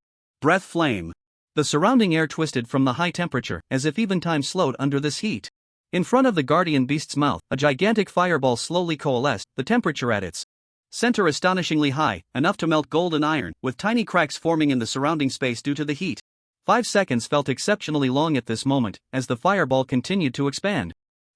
Breath flame. The surrounding air twisted from the high temperature, as if even time slowed under this heat. In front of the guardian beast's mouth, a gigantic fireball slowly coalesced, the temperature at its center astonishingly high, enough to melt gold and iron, with tiny cracks forming in the surrounding space due to the heat. 5 seconds felt exceptionally long at this moment, as the fireball continued to expand.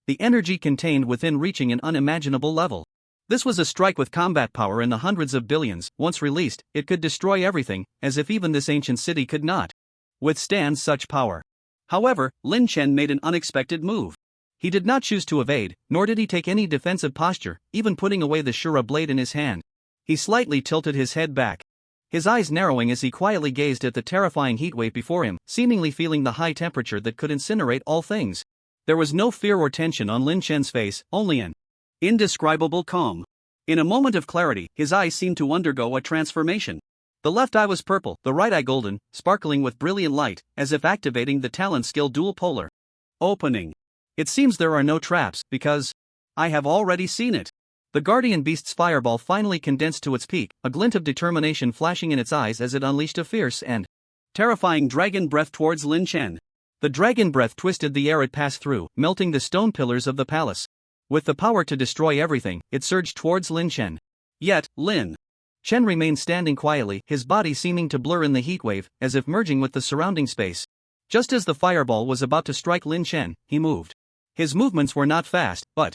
The energy contained within reaching an unimaginable level. This was a strike with combat power in the hundreds of billions. Once released, it could destroy everything, as if even this ancient city could not withstand such power. However, Lin Chen made an unexpected move. He did not choose to evade, nor did he take any defensive posture, even putting away the Shura blade in his hand. He slightly tilted his head back, his eyes narrowing as he quietly gazed at the terrifying heatwave before him, seemingly feeling the high temperature that could incinerate all things. There was no fear or tension on Lin Chen's face, only an indescribable calm. In a moment of clarity, his eyes seemed to undergo a transformation. The left eye was purple, the right eye golden, sparkling with brilliant light, as if activating the talent skill dual polar opening. It seems there are no traps, because I have already seen it. The guardian beast's fireball finally condensed to its peak, a glint of determination flashing in its eyes as it unleashed a fierce and terrifying dragon breath towards Lin Chen. The dragon breath twisted the air it passed through, melting the stone pillars of the palace. With the power to destroy everything, it surged towards Lin Chen. Yet, Lin Chen remained standing quietly, his body seeming to blur in the heatwave, as if merging with the surrounding space. Just as the fireball was about to strike Lin Chen, he moved. His movements were not fast, but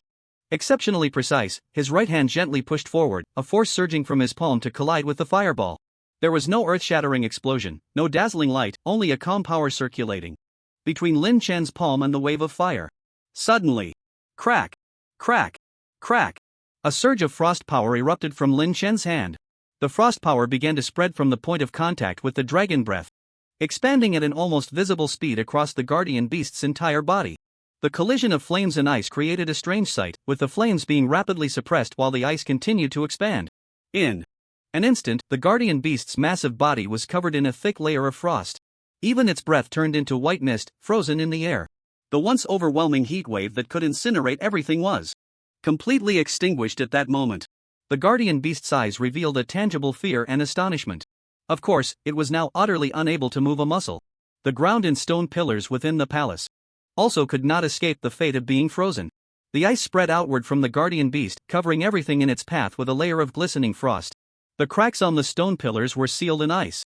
exceptionally precise. His right hand gently pushed forward, a force surging from his palm to collide with the fireball. There was no earth-shattering explosion, no dazzling light, only a calm power circulating between Lin Chen's palm and the wave of fire. Suddenly, crack, crack, crack, a surge of frost power erupted from Lin Chen's hand. The frost power began to spread from the point of contact with the dragon breath, expanding at an almost visible speed across the guardian beast's entire body. The collision of flames and ice created a strange sight, with the flames being rapidly suppressed while the ice continued to expand. In an instant, the guardian beast's massive body was covered in a thick layer of frost. Even its breath turned into white mist, frozen in the air. The once overwhelming heat wave that could incinerate everything was completely extinguished at that moment. The guardian beast's eyes revealed a tangible fear and astonishment. Of course, it was now utterly unable to move a muscle. The ground and stone pillars within the palace also could not escape the fate of being frozen. The ice spread outward from the guardian beast, covering everything in its path with a layer of glistening frost. The cracks on the stone pillars were sealed in ice.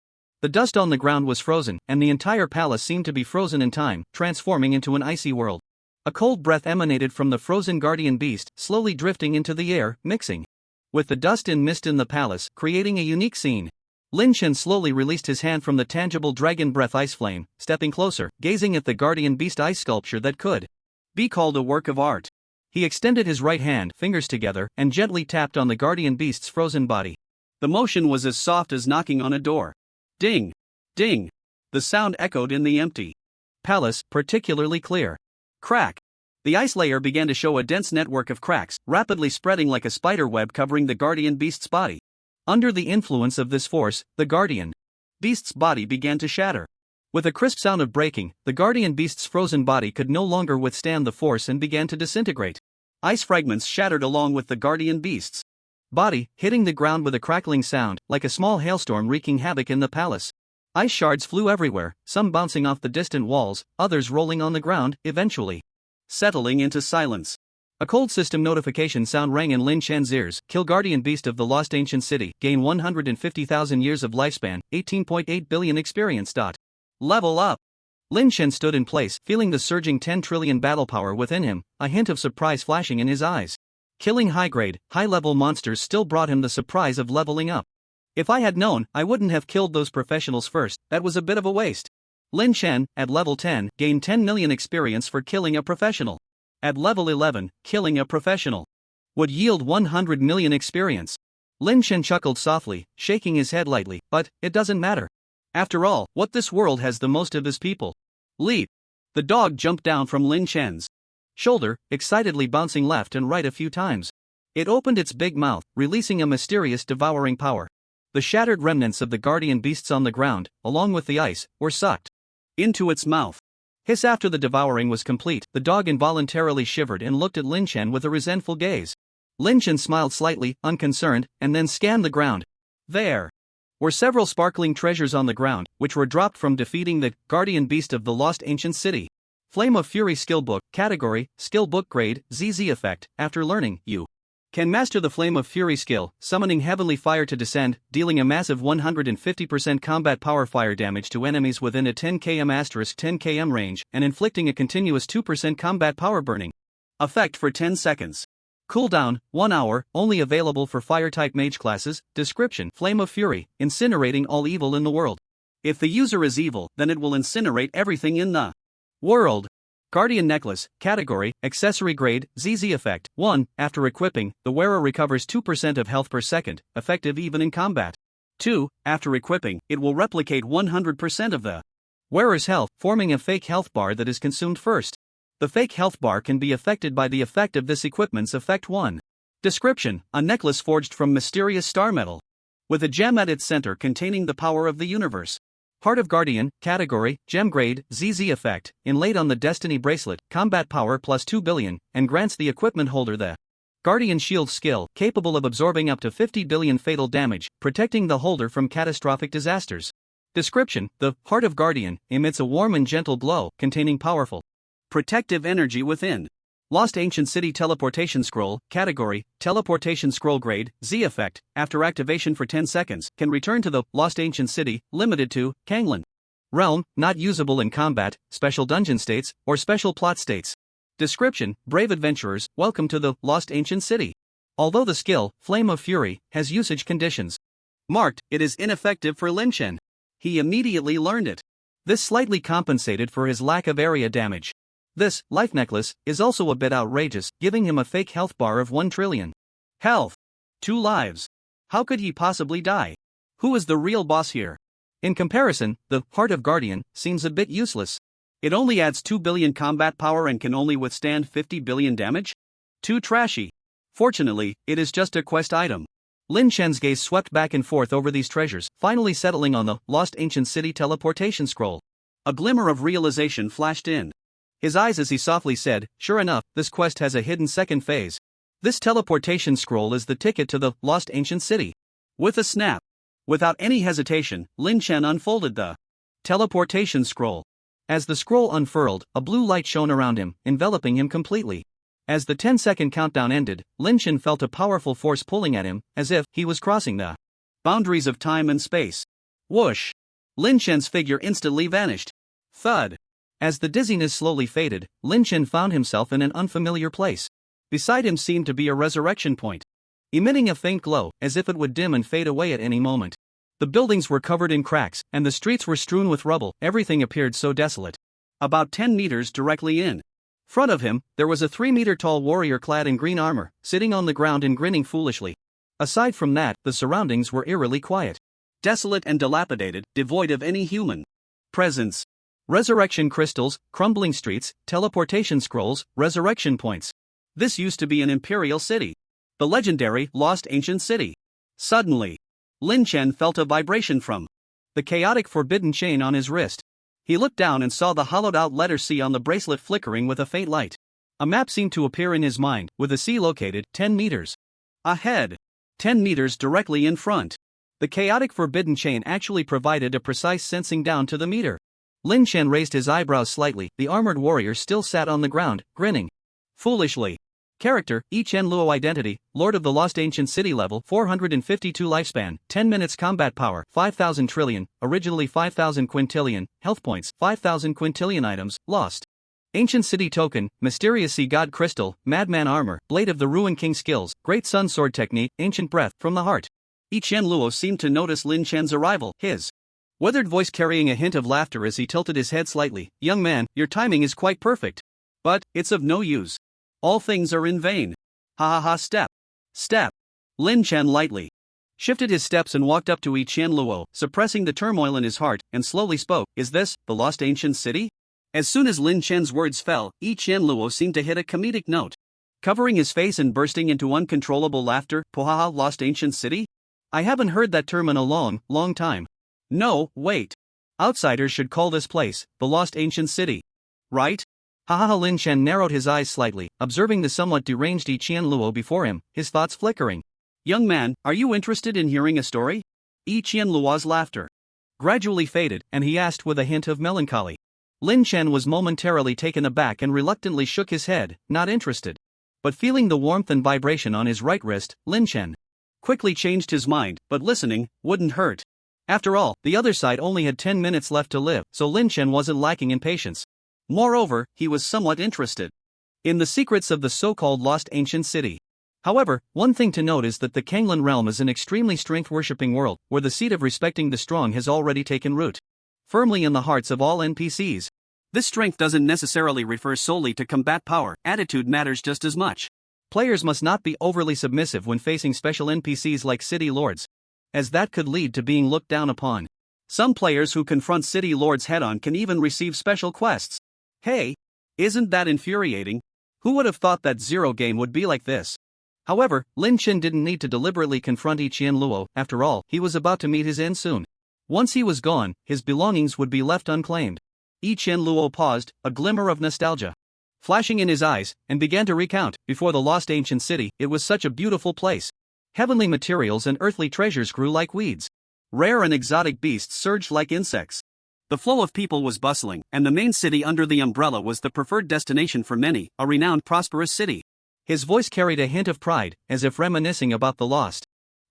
The dust on the ground was frozen, and the entire palace seemed to be frozen in time, transforming into an icy world. A cold breath emanated from the frozen guardian beast, slowly drifting into the air, mixing with the dust and mist in the palace, creating a unique scene. Lin Chen slowly released his hand from the tangible dragon breath ice flame, stepping closer, gazing at the guardian beast ice sculpture that could be called a work of art. He extended his right hand, fingers together, and gently tapped on the guardian beast's frozen body. The motion was as soft as knocking on a door. Ding! Ding! The sound echoed in the empty palace, particularly clear. Crack! The ice layer began to show a dense network of cracks, rapidly spreading like a spider web covering the guardian beast's body. Under the influence of this force, the guardian beast's body began to shatter. With a crisp sound of breaking, the guardian beast's frozen body could no longer withstand the force and began to disintegrate. Ice fragments shattered along with the guardian beast's body, hitting the ground with a crackling sound, like a small hailstorm wreaking havoc in the palace. Ice shards flew everywhere, some bouncing off the distant walls, others rolling on the ground, eventually settling into silence. A cold system notification sound rang in Lin Chen's ears. Kill guardian beast of the lost ancient city, gain 150,000 years of lifespan, 18.8 billion experience. Level up. Lin Chen stood in place, feeling the surging 10 trillion battle power within him, a hint of surprise flashing in his eyes. Killing high-grade, high-level monsters still brought him the surprise of leveling up. If I had known, I wouldn't have killed those professionals first, that was a bit of a waste. Lin Chen, at level 10, gained 10 million experience for killing a professional. At level 11, killing a professional would yield 100 million experience. Lin Chen chuckled softly, shaking his head lightly, but it doesn't matter. After all, what this world has the most of is people. Leap! The dog jumped down from Lin Chen's shoulder, excitedly bouncing left and right a few times. It opened its big mouth, releasing a mysterious devouring power. The shattered remnants of the guardian beasts on the ground, along with the ice, were sucked into its mouth. Hiss after the devouring was complete, the dog involuntarily shivered and looked at Lin Chen with a resentful gaze. Lin Chen smiled slightly, unconcerned, and then scanned the ground. There were several sparkling treasures on the ground, which were dropped from defeating the guardian beast of the lost ancient city. Flame of Fury Skill Book, Category, Skill Book Grade, ZZ Effect. After learning, you can master the Flame of Fury skill, summoning heavenly fire to descend, dealing a massive 150% combat power fire damage to enemies within a 10 km * 10 km range, and inflicting a continuous 2% combat power burning effect for 10 seconds. Cooldown, 1 hour, only available for fire-type mage classes. Description: Flame of Fury, incinerating all evil in the world. If the user is evil, then it will incinerate everything in the world. Guardian Necklace, Category, Accessory Grade, ZZ Effect. 1. After equipping, the wearer recovers 2% of health per second, effective even in combat. 2. After equipping, it will replicate 100% of the wearer's health, forming a fake health bar that is consumed first. The fake health bar can be affected by the effect of this equipment's effect. 1. Description: a necklace forged from mysterious star metal, with a gem at its center containing the power of the universe. Heart of Guardian, Category, Gem Grade, ZZ Effect, inlaid on the Destiny Bracelet, combat power plus 2 billion, and grants the equipment holder the Guardian Shield skill, capable of absorbing up to 50 billion fatal damage, protecting the holder from catastrophic disasters. Description: the Heart of Guardian emits a warm and gentle glow, containing powerful protective energy within. Lost Ancient City Teleportation Scroll, Category, Teleportation Scroll Grade, Z Effect. After activation for 10 seconds, can return to the Lost Ancient City, limited to Kanglan realm, not usable in combat, special dungeon states, or special plot states. Description: brave adventurers, welcome to the Lost Ancient City. Although the skill, Flame of Fury, has usage conditions marked, it is ineffective for Lin Chen. He immediately learned it. This slightly compensated for his lack of area damage. This life necklace is also a bit outrageous, giving him a fake health bar of 1 trillion health. 2 lives. How could he possibly die? Who is the real boss here? In comparison, the Heart of Guardian seems a bit useless. It only adds 2 billion combat power and can only withstand 50 billion damage? Too trashy. Fortunately, it is just a quest item. Lin Chen's gaze swept back and forth over these treasures, finally settling on the Lost Ancient City Teleportation Scroll. A glimmer of realization flashed in his eyes as he softly said, sure enough, this quest has a hidden second phase. This teleportation scroll is the ticket to the Lost Ancient City. With a snap, without any hesitation, Lin Chen unfolded the teleportation scroll. As the scroll unfurled, a blue light shone around him, enveloping him completely. As the 10-second countdown ended, Lin Chen felt a powerful force pulling at him, as if he was crossing the boundaries of time and space. Whoosh! Lin Chen's figure instantly vanished. Thud! As the dizziness slowly faded, Lin Chen found himself in an unfamiliar place. Beside him seemed to be a resurrection point, emitting a faint glow, as if it would dim and fade away at any moment. The buildings were covered in cracks, and the streets were strewn with rubble. Everything appeared so desolate. About 10 meters directly in front of him, there was a 3-meter-tall warrior clad in green armor, sitting on the ground and grinning foolishly. Aside from that, the surroundings were eerily quiet. Desolate and dilapidated, devoid of any human presence. Resurrection crystals, crumbling streets, teleportation scrolls, resurrection points. This used to be an imperial city. The legendary Lost Ancient City. Suddenly, Lin Chen felt a vibration from the chaotic forbidden chain on his wrist. He looked down and saw the hollowed-out letter C on the bracelet flickering with a faint light. A map seemed to appear in his mind, with a C located 10 meters ahead, 10 meters directly in front. The chaotic forbidden chain actually provided a precise sensing down to the meter. Lin Chen raised his eyebrows slightly. The armored warrior still sat on the ground, grinning foolishly. Character: Yi Chen Luo. Identity: Lord of the Lost Ancient City. Level 452. Lifespan 10 minutes. Combat power 5,000 trillion, originally 5,000 quintillion. Health points 5,000 quintillion. Items lost: Ancient City Token, Mysterious Sea God Crystal, Madman Armor, Blade of the Ruin King. Skills: Great Sun Sword Technique, Ancient Breath from the Heart. Yi Chen Luo seemed to notice Lin Chen's arrival, his weathered voice carrying a hint of laughter as he tilted his head slightly. Young man, your timing is quite perfect. But it's of no use. All things are in vain. Ha ha ha. Step. Lin Chen lightly shifted his steps and walked up to Yi Chen Luo, suppressing the turmoil in his heart, and slowly spoke. Is this the Lost Ancient City? As soon as Lin Chen's words fell, Yi Chen Luo seemed to hit a comedic note. covering his face and bursting into uncontrollable laughter. Pohaha, lost ancient city? I haven't heard that term in a long, long time. No, wait. Outsiders should call this place the lost ancient city. Right? Hahaha. Lin Chen narrowed his eyes slightly, observing the somewhat deranged Yi Qianluo before him, his thoughts flickering. Young man, are you interested in hearing a story? Yi Qianluo's laughter gradually faded, and he asked with a hint of melancholy. Lin Chen was momentarily taken aback and reluctantly shook his head, not interested. But feeling the warmth and vibration on his right wrist, Lin Chen quickly changed his mind, but listening wouldn't hurt. After all, the other side only had 10 minutes left to live, so Lin Chen wasn't lacking in patience. Moreover, he was somewhat interested in the secrets of the so-called lost ancient city. However, one thing to note is that the Kanglan realm is an extremely strength-worshipping world, where the seed of respecting the strong has already taken root firmly in the hearts of all NPCs. This strength doesn't necessarily refer solely to combat power, attitude matters just as much. Players must not be overly submissive when facing special NPCs like city lords, as that could lead to being looked down upon. Some players who confront city lords head-on can even receive special quests. Hey, isn't that infuriating? Who would have thought that Zero game would be like this? However, Lin Chen didn't need to deliberately confront Yi Qianluo. After all, he was about to meet his end soon. Once he was gone, his belongings would be left unclaimed. Yi Qianluo paused, a glimmer of nostalgia flashing in his eyes, and began to recount. Before the lost ancient city, it was such a beautiful place. Heavenly materials and earthly treasures grew like weeds. Rare and exotic beasts surged like insects. The flow of people was bustling, and the main city under the umbrella was the preferred destination for many, a renowned prosperous city. His voice carried a hint of pride, as if reminiscing about the lost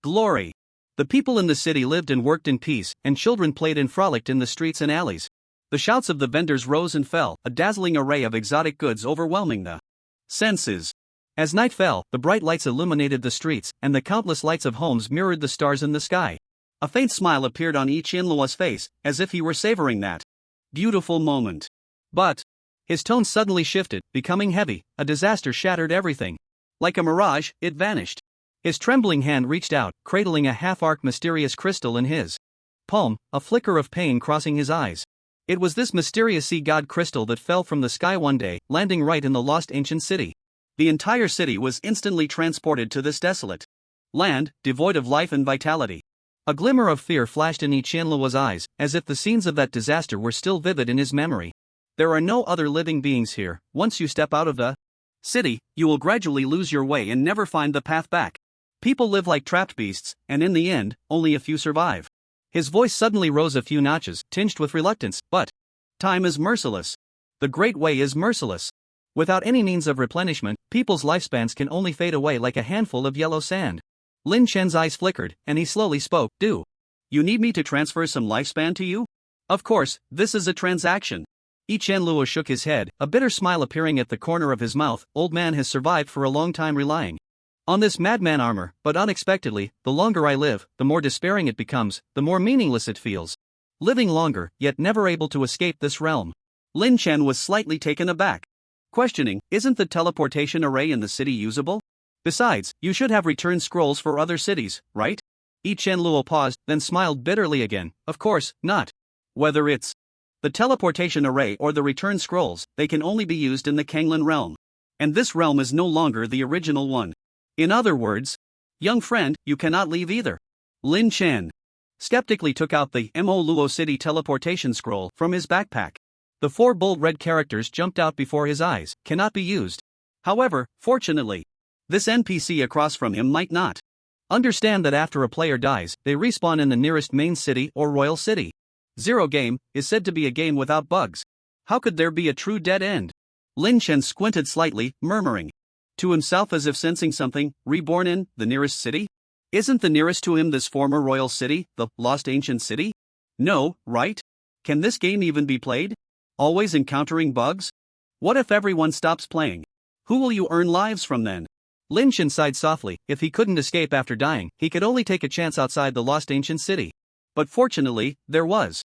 glory. The people in the city lived and worked in peace, and children played and frolicked in the streets and alleys. The shouts of the vendors rose and fell, a dazzling array of exotic goods overwhelming the senses. As night fell, the bright lights illuminated the streets, and the countless lights of homes mirrored the stars in the sky. A faint smile appeared on Yi Qianluo's face, as if he were savoring that beautiful moment. But his tone suddenly shifted, becoming heavy. A disaster shattered everything. Like a mirage, it vanished. His trembling hand reached out, cradling a half-arced mysterious crystal in his palm, a flicker of pain crossing his eyes. It was this mysterious sea god crystal that fell from the sky one day, landing right in the lost ancient city. The entire city was instantly transported to this desolate land, devoid of life and vitality. A glimmer of fear flashed in Yi Qianluo's eyes, as if the scenes of that disaster were still vivid in his memory. There are no other living beings here. Once you step out of the city, you will gradually lose your way and never find the path back. People live like trapped beasts, and in the end, only a few survive. His voice suddenly rose a few notches, tinged with reluctance. But time is merciless. The Great Way is merciless. Without any means of replenishment, people's lifespans can only fade away like a handful of yellow sand. Lin Chen's eyes flickered, and he slowly spoke. Do you need me to transfer some lifespan to you? Of course, this is a transaction. Yi Qianluo shook his head, a bitter smile appearing at the corner of his mouth. Old man has survived for a long time relying on this madman armor, but unexpectedly, the longer I live, the more despairing it becomes, the more meaningless it feels. Living longer, yet never able to escape this realm. Lin Chen was slightly taken aback, questioning, isn't the teleportation array in the city usable? Besides, you should have return scrolls for other cities, right? Yi Qianluo paused, then smiled bitterly again. Of course, not. Whether it's the teleportation array or the return scrolls, they can only be used in the Kanglan realm. And this realm is no longer the original one. In other words, young friend, you cannot leave either. Lin Chen skeptically took out the Mo Luo City teleportation scroll from his backpack. The 4 bold red characters jumped out before his eyes. Cannot be used. However, fortunately, this NPC across from him might not understand that after a player dies, they respawn in the nearest main city or royal city. Zero game is said to be a game without bugs. How could there be a true dead end? Lin Chen squinted slightly, murmuring to himself as if sensing something. Reborn in the nearest city? Isn't the nearest to him this former royal city, the lost ancient city? No, right? Can this game even be played? Always encountering bugs? What if everyone stops playing? Who will you earn lives from then? Lin Chen sighed softly. If he couldn't escape after dying, he could only take a chance outside the lost ancient city. But fortunately, there was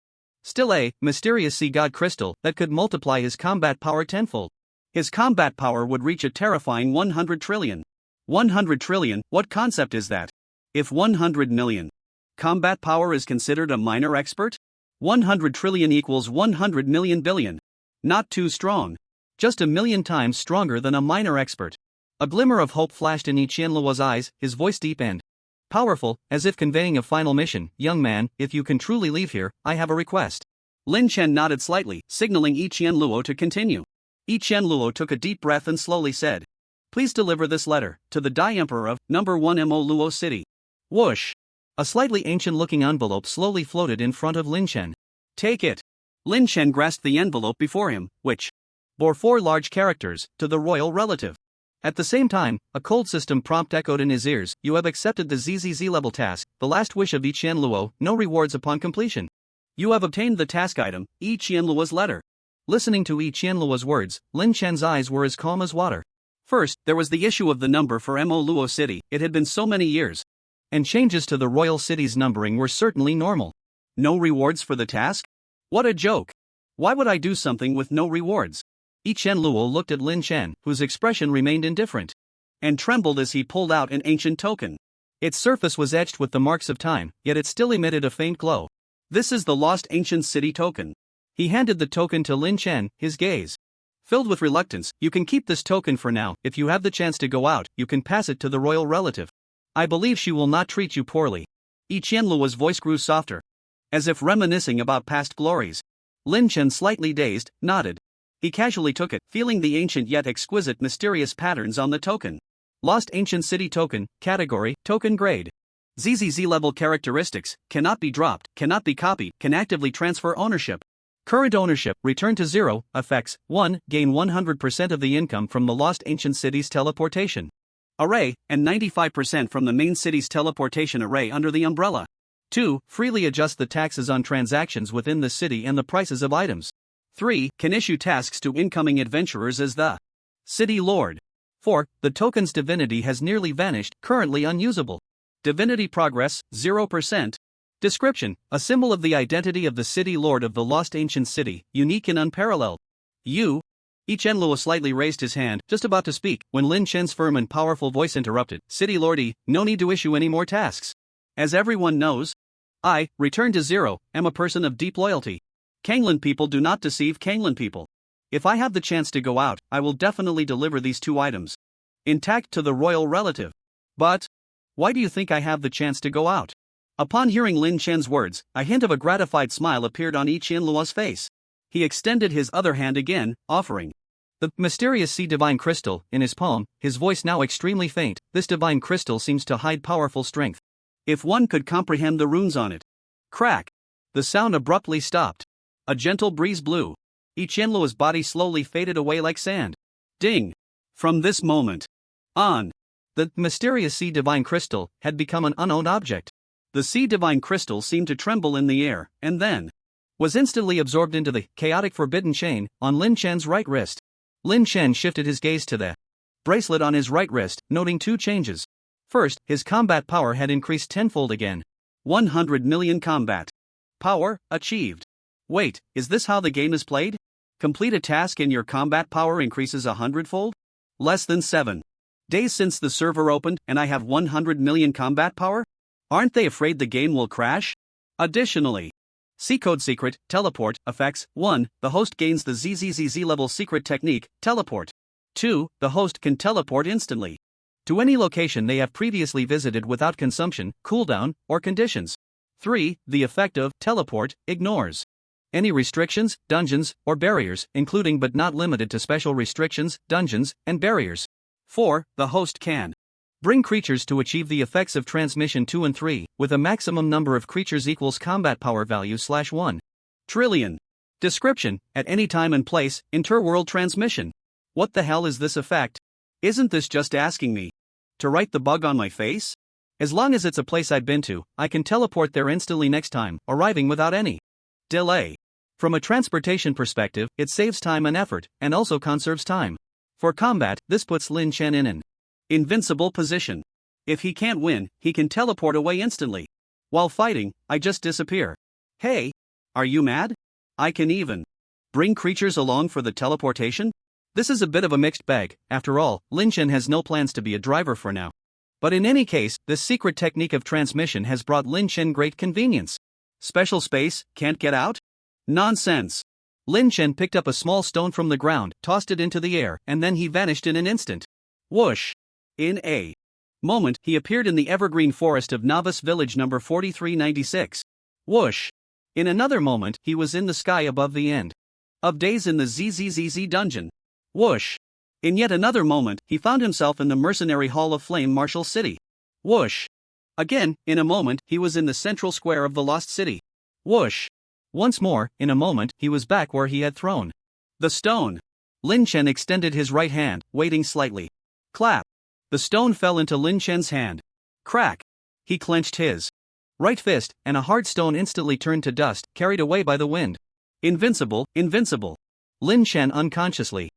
still a mysterious sea god crystal that could multiply his combat power tenfold. His combat power would reach a terrifying 100 trillion. 100 trillion, what concept is that? If 100 million combat power is considered a minor expert? 100 trillion equals 100 million billion. Not too strong. Just a million times stronger than a minor expert. A glimmer of hope flashed in Qianluo's eyes, his voice deep and powerful, as if conveying a final mission. Young man, if you can truly leave here, I have a request. Lin Chen nodded slightly, signaling Yi Qianluo to continue. Yi Qianluo took a deep breath and slowly said, "Please deliver this letter to the Dai Emperor of number 1 Mo Luo City." Whoosh! A slightly ancient-looking envelope slowly floated in front of Lin Chen. "Take it." Lin Chen grasped the envelope before him, which bore 4 large characters, "To the royal relative." At the same time, a cold system prompt echoed in his ears. "You have accepted the ZZZ level task, the last wish of Yi Qianluo, no rewards upon completion. You have obtained the task item, Yi Qianluo's letter." Listening to Yi Qianluo's words, Lin Chen's eyes were as calm as water. First, there was the issue of the number for Mo Luo City. It had been so many years, and changes to the royal city's numbering were certainly normal. No rewards for the task? What a joke! Why would I do something with no rewards? Yi Qianluo looked at Lin Chen, whose expression remained indifferent, and trembled as he pulled out an ancient token. Its surface was etched with the marks of time, yet it still emitted a faint glow. "This is the Lost Ancient City token." He handed the token to Lin Chen, his gaze filled with reluctance. "You can keep this token for now. If you have the chance to go out, you can pass it to the royal relative. I believe she will not treat you poorly." Yi Qianluo's voice grew softer, as if reminiscing about past glories. Lin Chen, slightly dazed, nodded. He casually took it, feeling the ancient yet exquisite mysterious patterns on the token. Lost Ancient City Token, Category, Token Grade. ZZZ level characteristics, cannot be dropped, cannot be copied, can actively transfer ownership. Current ownership, return to 0, effects, 1, gain 100% of the income from the Lost Ancient City's teleportation array, and 95% from the main city's teleportation array under the umbrella. 2, freely adjust the taxes on transactions within the city and the prices of items. 3, can issue tasks to incoming adventurers as the City Lord. 4, the token's divinity has nearly vanished, currently unusable. Divinity progress, 0%. Description, a symbol of the identity of the City Lord of the Lost Ancient City, unique and unparalleled. Yi Qianluo slightly raised his hand, just about to speak, when Lin Chen's firm and powerful voice interrupted. "City Lordy, no need to issue any more tasks. As everyone knows, I, return to 0, am a person of deep loyalty. Kanglan people do not deceive Kanglan people. If I have the chance to go out, I will definitely deliver these 2 items intact to the royal relative." "But why do you think I have the chance to go out?" Upon hearing Lin Chen's words, a hint of a gratified smile appeared on Yi Qianluo's face. He extended his other hand again, offering the mysterious sea divine crystal in his palm, his voice now extremely faint. "This divine crystal seems to hide powerful strength. If one could comprehend the runes on it." Crack! The sound abruptly stopped. A gentle breeze blew. Yi Qianluo's body slowly faded away like sand. Ding! From this moment on, the mysterious sea divine crystal had become an unowned object. The sea divine crystal seemed to tremble in the air, and then was instantly absorbed into the chaotic forbidden chain on Lin Chen's right wrist. Lin Chen shifted his gaze to the bracelet on his right wrist, noting 2 changes. First, his combat power had increased tenfold again. 100 million combat power achieved. Wait, is this how the game is played? Complete a task and your combat power increases 100-fold? Less than 7 days since the server opened and I have 100 million combat power? Aren't they afraid the game will crash? Additionally, C-code secret, teleport, effects, 1, the host gains the ZZZZ level secret technique, teleport. 2, the host can teleport instantly to any location they have previously visited without consumption, cooldown, or conditions. 3, the effect of teleport ignores any restrictions, dungeons, or barriers, including but not limited to special restrictions, dungeons, and barriers. 4, the host can bring creatures to achieve the effects of transmission 2 and 3, with a maximum number of creatures equals combat power value /1 trillion. Description, at any time and place, interworld transmission. What the hell is this effect? Isn't this just asking me to write the bug on my face? As long as it's a place I've been to, I can teleport there instantly next time, arriving without any delay. From a transportation perspective, it saves time and effort, and also conserves time. For combat, this puts Lin Chen in an invincible position. If he can't win, he can teleport away instantly. While fighting, I just disappear. Hey, are you mad? I can even bring creatures along for the teleportation? This is a bit of a mixed bag. After all, Lin Chen has no plans to be a driver for now. But in any case, this secret technique of transmission has brought Lin Chen great convenience. Special space, can't get out? Nonsense. Lin Chen picked up a small stone from the ground, tossed it into the air, and then he vanished in an instant. Whoosh! In a moment, he appeared in the evergreen forest of Novice Village number 4396. Whoosh! In another moment, he was in the sky above the end of days in the ZZZZ dungeon. Whoosh! In yet another moment, he found himself in the Mercenary Hall of Flame Marshall City. Whoosh! Again, in a moment, he was in the central square of the Lost City. Whoosh! Once more, in a moment, he was back where he had thrown the stone. Lin Chen extended his right hand, waiting slightly. Clap! The stone fell into Lin Chen's hand. Crack! He clenched his right fist, and a hard stone instantly turned to dust, carried away by the wind. Invincible, invincible! Lin Chen unconsciously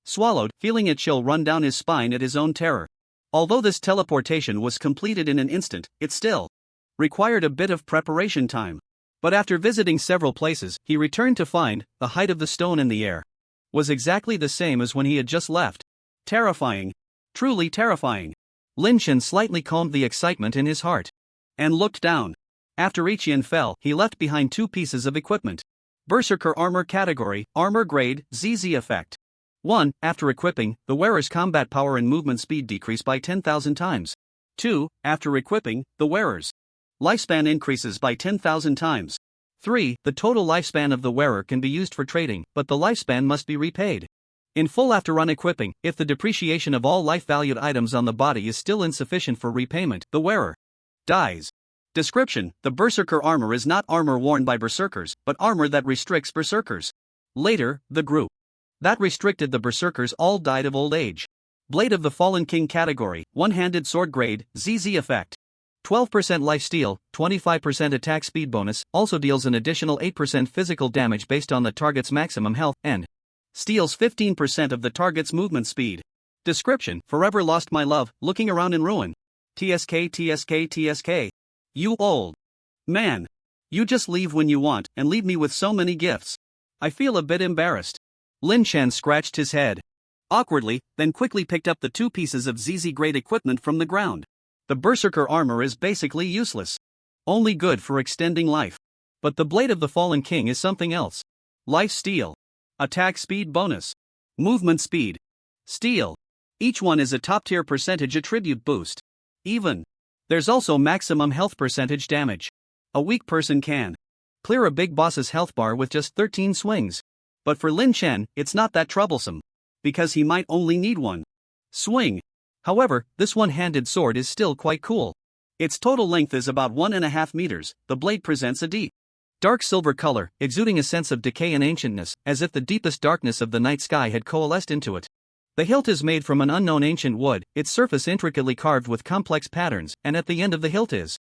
swallowed, feeling a chill run down his spine at his own terror. Although this teleportation was completed in an instant, it still required a bit of preparation time. But after visiting several places, he returned to find the height of the stone in the air was exactly the same as when he had just left. Terrifying. Truly terrifying. Lin Chen slightly calmed the excitement in his heart and looked down. After Ichian fell, he left behind two pieces of equipment. Berserker Armor Category, Armor Grade, ZZ Effect. 1. After equipping, the wearer's combat power and movement speed decrease by 10,000 times. 2. After equipping, the wearer's lifespan increases by 10,000 times. 3. The total lifespan of the wearer can be used for trading, but the lifespan must be repaid in full after unequipping. If the depreciation of all life-valued items on the body is still insufficient for repayment, the wearer dies. Description: the Berserker armor is not armor worn by berserkers, but armor that restricts berserkers. Later, the group that restricted the berserkers all died of old age. Blade of the Fallen King Category, One-Handed Sword Grade, ZZ Effect. 12% lifesteal, 25% attack speed bonus, also deals an additional 8% physical damage based on the target's maximum health, and steals 15% of the target's movement speed. Description: forever lost my love, looking around in ruin. TSK TSK TSK. You old man. You just leave when you want, and leave me with so many gifts. I feel a bit embarrassed. Lin Chen scratched his head awkwardly, then quickly picked up the two pieces of ZZ grade equipment from the ground. The Berserker armor is basically useless. Only good for extending life. But the Blade of the Fallen King is something else. Life steal. Attack speed bonus. Movement speed. Steal. Each one is a top-tier percentage attribute boost. Even. There's also maximum health percentage damage. A weak person can clear a big boss's health bar with just 13 swings. But for Lin Chen, it's not that troublesome, because he might only need one swing. However, this one-handed sword is still quite cool. Its total length is about 1.5 meters. The blade presents a deep, dark silver color, exuding a sense of decay and ancientness, as if the deepest darkness of the night sky had coalesced into it. The hilt is made from an unknown ancient wood, its surface intricately carved with complex patterns, and at the end of the hilt is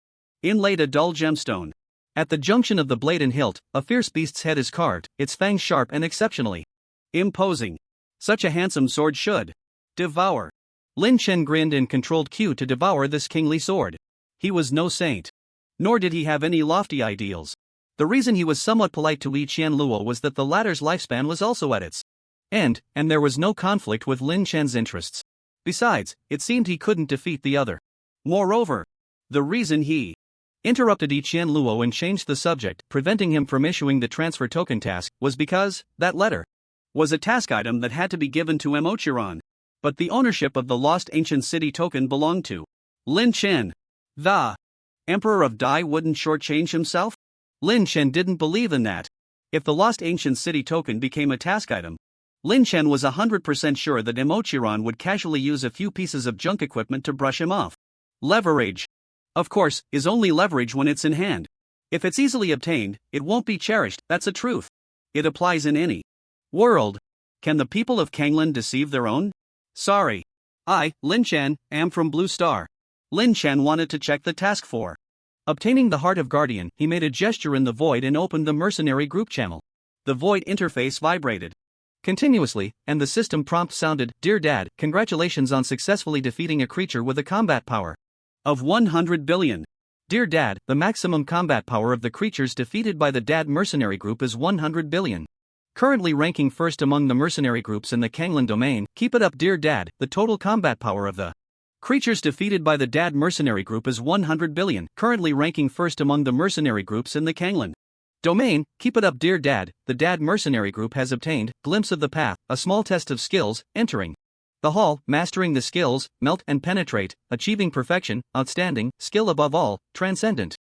inlaid a dull gemstone. At the junction of the blade and hilt, a fierce beast's head is carved, its fangs sharp and exceptionally imposing. Such a handsome sword should devour. Lin Chen grinned and controlled Q to devour this kingly sword. He was no saint. Nor did he have any lofty ideals. The reason he was somewhat polite to Yi Qianluo was that the latter's lifespan was also at its end, and there was no conflict with Lin Chen's interests. Besides, it seemed he couldn't defeat the other. Moreover, the reason he interrupted Yi Qianluo and changed the subject, preventing him from issuing the transfer token task, was because that letter was a task item that had to be given to Emochiron. But the ownership of the Lost Ancient City token belonged to Lin Chen. The Emperor of Dai wouldn't shortchange himself? Lin Chen didn't believe in that. If the Lost Ancient City token became a task item, Lin Chen was 100% sure that Emochiron would casually use a few pieces of junk equipment to brush him off. Leverage, of course, is only leverage when it's in hand. If it's easily obtained, it won't be cherished. That's a truth. It applies in any world. Can the people of Kanglan deceive their own? Sorry. I, Lin Chen, am from Blue Star. Lin Chen wanted to check the task for obtaining the Heart of Guardian. He made a gesture in the void and opened the mercenary group channel. The void interface vibrated continuously, and the system prompt sounded, "Dear Dad, congratulations on successfully defeating a creature with a combat power of 100 billion. Dear Dad, the maximum combat power of the creatures defeated by the Dad mercenary group is 100 billion. Currently ranking first among the mercenary groups in the Kanglan domain. Keep it up, dear Dad. The total combat power of the creatures defeated by the Dad mercenary group is 100 billion. Currently ranking first among the mercenary groups in the Kanglan domain. Keep it up, dear Dad. The Dad mercenary group has obtained glimpse of the path, a small test of skills, entering The hall, mastering the skills, melt and penetrate, achieving perfection, outstanding, skill above all, transcendent.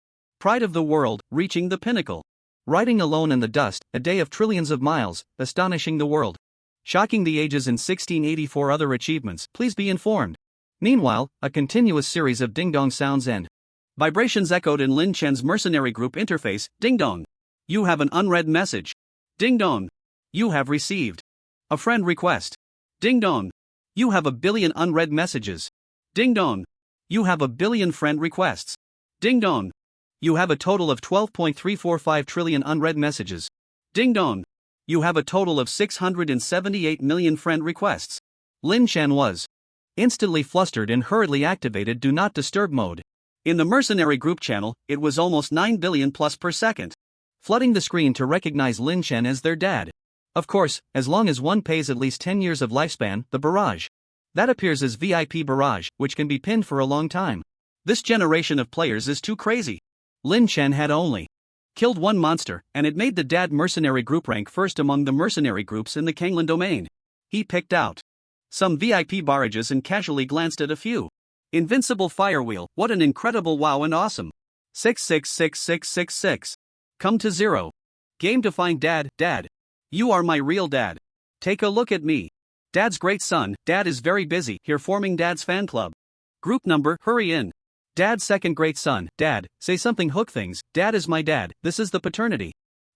Pride of the world, reaching the pinnacle. Riding alone in the dust, a day of trillions of miles, astonishing the world. Shocking the ages in 1684 other achievements, please be informed. Meanwhile, a continuous series of ding-dong sounds and vibrations echoed in Lin Chen's mercenary group interface. Ding-dong. You have an unread message. Ding-dong. You have received a friend request. Ding-dong. You have a billion unread messages. Ding-dong. You have a billion friend requests. Ding-dong. You have a total of 12.345 trillion unread messages. Ding-dong. You have a total of 678 million friend requests. Lin Chen was instantly flustered and hurriedly activated Do Not Disturb mode. In the mercenary group channel, it was almost 9 billion plus per second, flooding the screen to recognize Lin Chen as their dad. Of course, as long as one pays at least 10 years of lifespan, the barrage that appears as VIP barrage, which can be pinned for a long time. This generation of players is too crazy. Lin Chen had only killed one monster, and it made the dad mercenary group rank first among the mercenary groups in the Kanglan domain. He picked out some VIP barrages and casually glanced at a few. Invincible Firewheel, what an incredible wow and awesome. 666666. Come to 0. Game to find dad. You are my real dad. Take a look at me. Dad's great son, dad is very busy here forming dad's fan club. Group number, hurry in. Dad's second great son, dad, say something hook things, dad is my dad, this is the paternity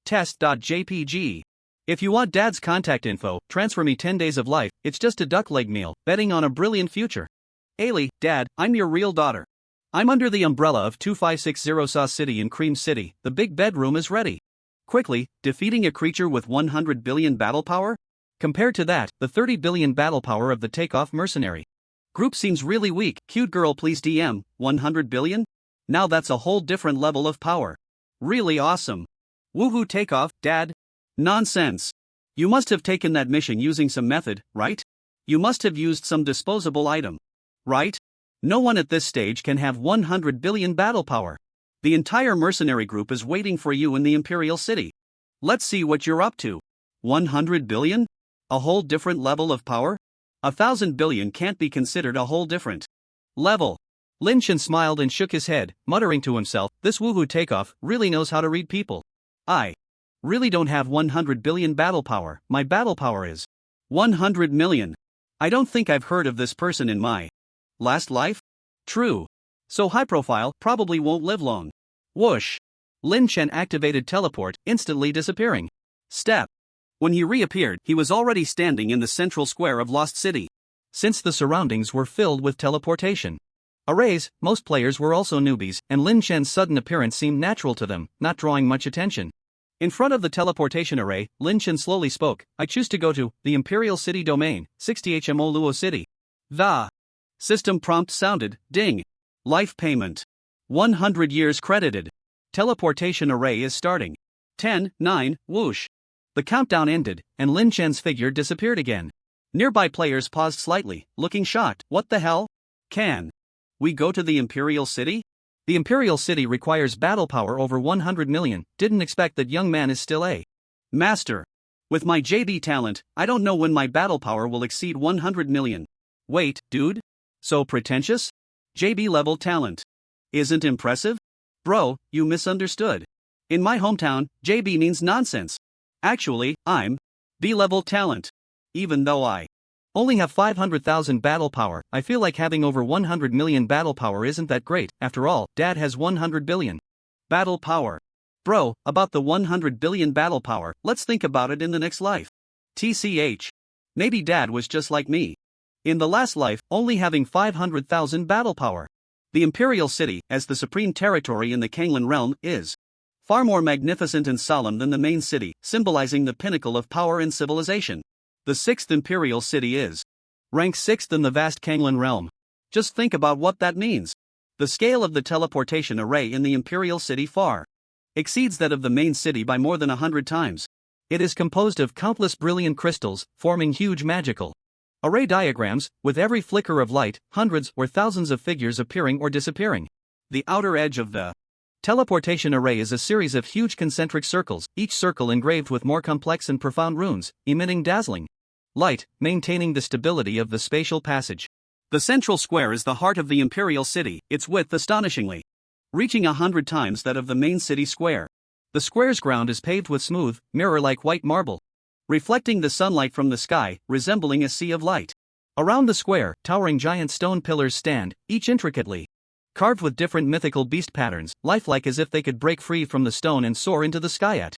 test.jpg. If you want dad's contact info, transfer me 10 days of life, it's just a duck leg meal, betting on a brilliant future. Ailey, dad, I'm your real daughter. I'm under the umbrella of 2560 Sauce City in Cream City, the big bedroom is ready. Quickly, defeating a creature with 100 billion battle power? Compared to that, the 30 billion battle power of the takeoff mercenary group seems really weak. Cute girl please DM, 100 billion? Now that's a whole different level of power. Really awesome. Woohoo takeoff, dad? Nonsense. You must have taken that mission using some method, right? You must have used some disposable item. Right? No one at this stage can have 100 billion battle power. The entire mercenary group is waiting for you in the Imperial City. Let's see what you're up to. 100 billion? A whole different level of power? 1,000 billion can't be considered a whole different level. Lin Chen smiled and shook his head, muttering to himself, this woohoo takeoff really knows how to read people. I really don't have 100 billion battle power, my battle power is 100 million. I don't think I've heard of this person in my last life? True. So high profile, probably won't live long. Whoosh. Lin Chen activated teleport, instantly disappearing. Step. When he reappeared, he was already standing in the central square of Lost City. Since the surroundings were filled with teleportation arrays, most players were also newbies, and Lin Chen's sudden appearance seemed natural to them, not drawing much attention. In front of the teleportation array, Lin Chen slowly spoke, I choose to go to the Imperial City domain, 60 HMO Luo City. The system prompt sounded, ding. Life payment. 100 years credited. Teleportation array is starting. 10, 9, whoosh. The countdown ended, and Lin Chen's figure disappeared again. Nearby players paused slightly, looking shocked. What the hell? Can we go to the Imperial City? The Imperial City requires battle power over 100 million. Didn't expect that young man is still a master. With my JB talent, I don't know when my battle power will exceed 100 million. Wait, dude? So pretentious? JB level talent isn't impressive? Bro, you misunderstood. In my hometown, JB means nonsense. Actually, I'm B-level talent. Even though I only have 500,000 battle power, I feel like having over 100 million battle power isn't that great. After all, Dad has 100 billion battle power. Bro, about the 100 billion battle power, let's think about it in the next life. TCH. Maybe Dad was just like me. In the last life, only having 500,000 battle power. The Imperial City, as the supreme territory in the Kanglan realm, is far more magnificent and solemn than the main city, symbolizing the pinnacle of power and civilization. The 6th Imperial City is ranked 6th in the vast Kanglan realm. Just think about what that means. The scale of the teleportation array in the Imperial City far exceeds that of the main city by more than 100 times. It is composed of countless brilliant crystals, forming huge magical array diagrams, with every flicker of light, hundreds or thousands of figures appearing or disappearing. The outer edge of the teleportation array is a series of huge concentric circles, each circle engraved with more complex and profound runes, emitting dazzling light, maintaining the stability of the spatial passage. The central square is the heart of the imperial city, its width astonishingly reaching 100 times that of the main city square. The square's ground is paved with smooth, mirror-like white marble, reflecting the sunlight from the sky, resembling a sea of light. Around the square, towering giant stone pillars stand, each intricately carved with different mythical beast patterns, lifelike as if they could break free from the stone and soar into the sky at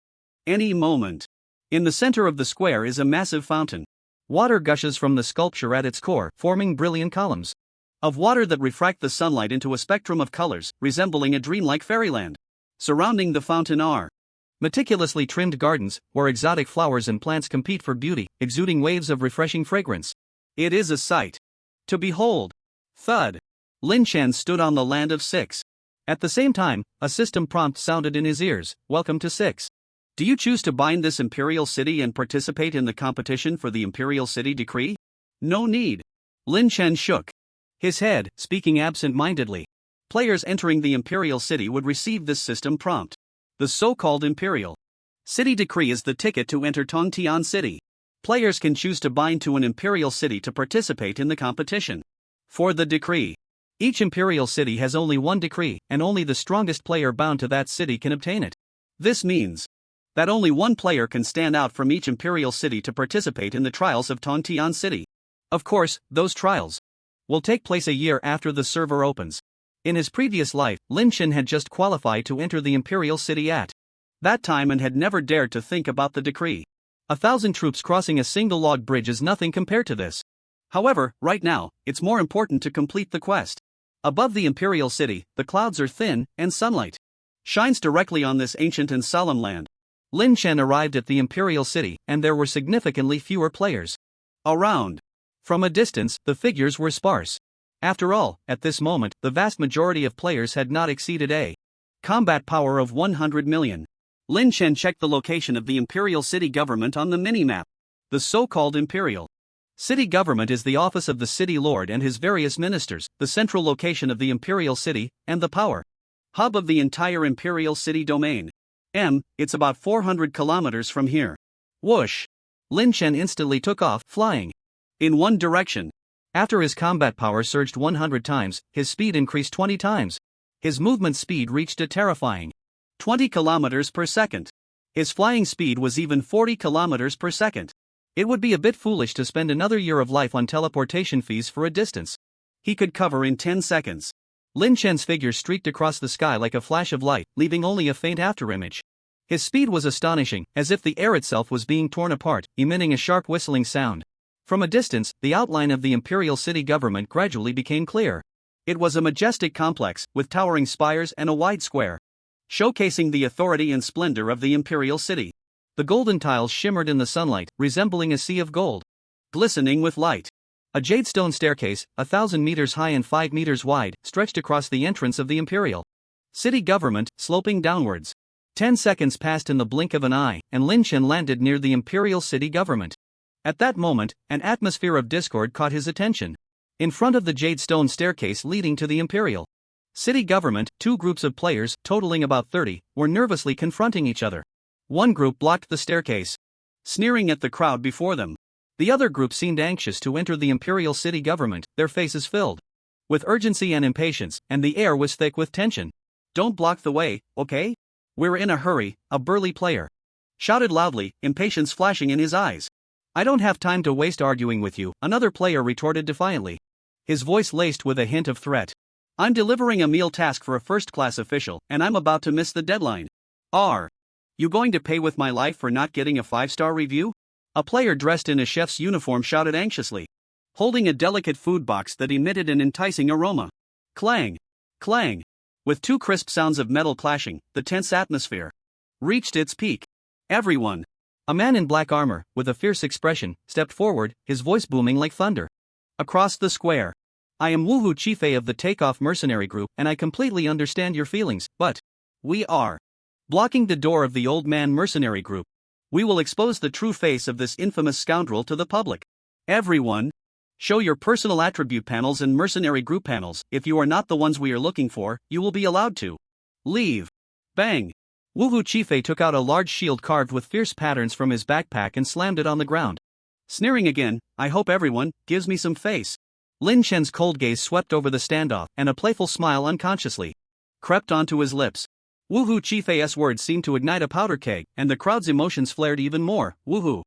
any moment. In the center of the square is a massive fountain. Water gushes from the sculpture at its core, forming brilliant columns of water that refract the sunlight into a spectrum of colors, resembling a dreamlike fairyland. Surrounding the fountain are meticulously trimmed gardens, where exotic flowers and plants compete for beauty, exuding waves of refreshing fragrance. It is a sight to behold. Thud. Lin Chen stood on the land of 6. At the same time, a system prompt sounded in his ears, "Welcome to 6. Do you choose to bind this imperial city and participate in the competition for the imperial city decree?" "No need." Lin Chen shook his head, speaking absent-mindedly. Players entering the imperial city would receive this system prompt. The so-called imperial city decree is the ticket to enter Tongtian City. Players can choose to bind to an imperial city to participate in the competition for the decree. Each imperial city has only one decree, and only the strongest player bound to that city can obtain it. This means that only one player can stand out from each imperial city to participate in the trials of Tongtian City. Of course, those trials will take place a year after the server opens. In his previous life, Lin Chen had just qualified to enter the imperial city at that time and had never dared to think about the decree. 1,000 troops crossing a single log bridge is nothing compared to this. However, right now, it's more important to complete the quest. Above the imperial city, the clouds are thin, and sunlight shines directly on this ancient and solemn land. Lin Chen arrived at the imperial city, and there were significantly fewer players around. From a distance, the figures were sparse. After all, at this moment, the vast majority of players had not exceeded a combat power of 100 million. Lin Chen checked the location of the imperial city government on the mini-map. The so-called imperial city government is the office of the city lord and his various ministers, the central location of the imperial city, and the power hub of the entire imperial city domain. It's about 400 kilometers from here. Whoosh! Lin Chen instantly took off, flying in one direction. After his combat power surged 100 times, his speed increased 20 times. His movement speed reached a terrifying 20 kilometers per second. His flying speed was even 40 kilometers per second. It would be a bit foolish to spend another year of life on teleportation fees for a distance he could cover in 10 seconds. Lin Chen's figure streaked across the sky like a flash of light, leaving only a faint afterimage. His speed was astonishing, as if the air itself was being torn apart, emitting a sharp whistling sound. From a distance, the outline of the imperial city government gradually became clear. It was a majestic complex, with towering spires and a wide square, showcasing the authority and splendor of the imperial city. The golden tiles shimmered in the sunlight, resembling a sea of gold, glistening with light. A jadestone staircase, 1,000 meters high and 5 meters wide, stretched across the entrance of the imperial city government, sloping downwards. 10 seconds passed in the blink of an eye, and Lin Chen landed near the imperial city government. At that moment, an atmosphere of discord caught his attention. In front of the jadestone staircase leading to the imperial city government, 2 groups of players, totaling about 30, were nervously confronting each other. One group blocked the staircase, sneering at the crowd before them. The other group seemed anxious to enter the imperial city government, their faces filled with urgency and impatience, and the air was thick with tension. "Don't block the way, okay? We're in a hurry," a burly player shouted loudly, impatience flashing in his eyes. "I don't have time to waste arguing with you," another player retorted defiantly, his voice laced with a hint of threat. "I'm delivering a meal task for a first-class official, and I'm about to miss the deadline. Are you going to pay with my life for not getting a 5-star review?" A player dressed in a chef's uniform shouted anxiously, holding a delicate food box that emitted an enticing aroma. Clang! Clang! With 2 crisp sounds of metal clashing, the tense atmosphere reached its peak. Everyone! A man in black armor, with a fierce expression, stepped forward, his voice booming like thunder. Across the square. "I am Woohoo Chiefei of the Takeoff Mercenary Group, and I completely understand your feelings, but we are blocking the door of the Old Man Mercenary Group. We will expose the true face of this infamous scoundrel to the public. Everyone, show your personal attribute panels and mercenary group panels. If you are not the ones we are looking for, you will be allowed to leave." Bang! Woohoo Chiefei took out a large shield carved with fierce patterns from his backpack and slammed it on the ground. Sneering again, I hope everyone gives me some face. Lin Chen's cold gaze swept over the standoff, and a playful smile unconsciously crept onto his lips. Woohoo! Chi-Fei's words seemed to ignite a powder keg, and the crowd's emotions flared even more. Woohoo!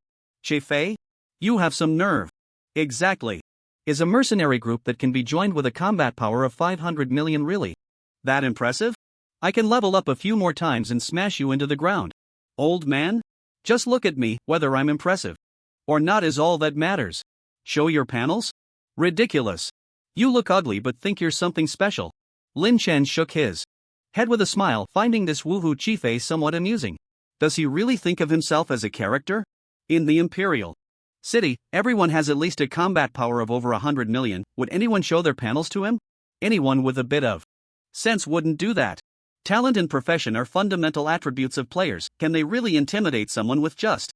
Chi-Fei? You have some nerve. Exactly. Is a mercenary group that can be joined with a combat power of 500 million really that impressive? I can level up a few more times and smash you into the ground. Old man? Just look at me, whether I'm impressive or not is all that matters. Show your panels? Ridiculous. You look ugly but think you're something special. Lin Chen shook his head with a smile, finding this Woohoo Chi-Fei somewhat amusing. Does he really think of himself as a character? In the Imperial City, everyone has at least a combat power of over 100 million. Would anyone show their panels to him? Anyone with a bit of sense wouldn't do that. Talent and profession are fundamental attributes of players. Can they really intimidate someone with just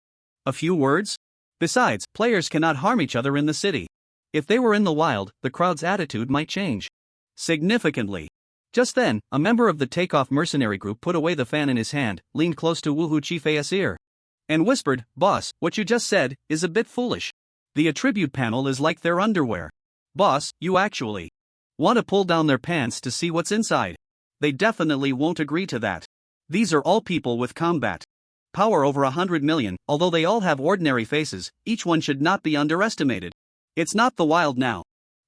a few words? Besides, players cannot harm each other in the city. If they were in the wild, the crowd's attitude might change significantly. Just then, a member of the takeoff mercenary group put away the fan in his hand, leaned close to Woohoo Chi-Fei's ear, and whispered, "Boss, what you just said is a bit foolish. The attribute panel is like their underwear. Boss, you actually want to pull down their pants to see what's inside. They definitely won't agree to that. These are all people with combat power over 100 million, although they all have ordinary faces, each one should not be underestimated. It's not the wild now.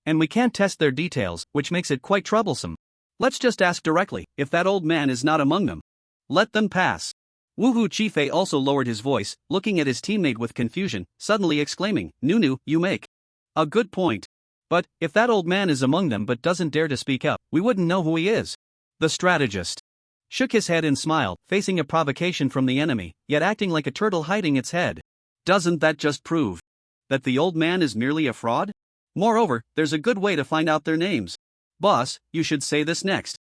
And we can't test their details, which makes it quite troublesome. Let's just ask directly, if that old man is not among them. Let them pass." Woohoo Chi-Fei also lowered his voice, looking at his teammate with confusion, suddenly exclaiming, "Nunu, you make a good point. But, if that old man is among them but doesn't dare to speak up, we wouldn't know who he is." The strategist shook his head and smiled, facing a provocation from the enemy, yet acting like a turtle hiding its head. Doesn't that just prove that the old man is merely a fraud? Moreover, there's a good way to find out their names. Boss, you should say this next.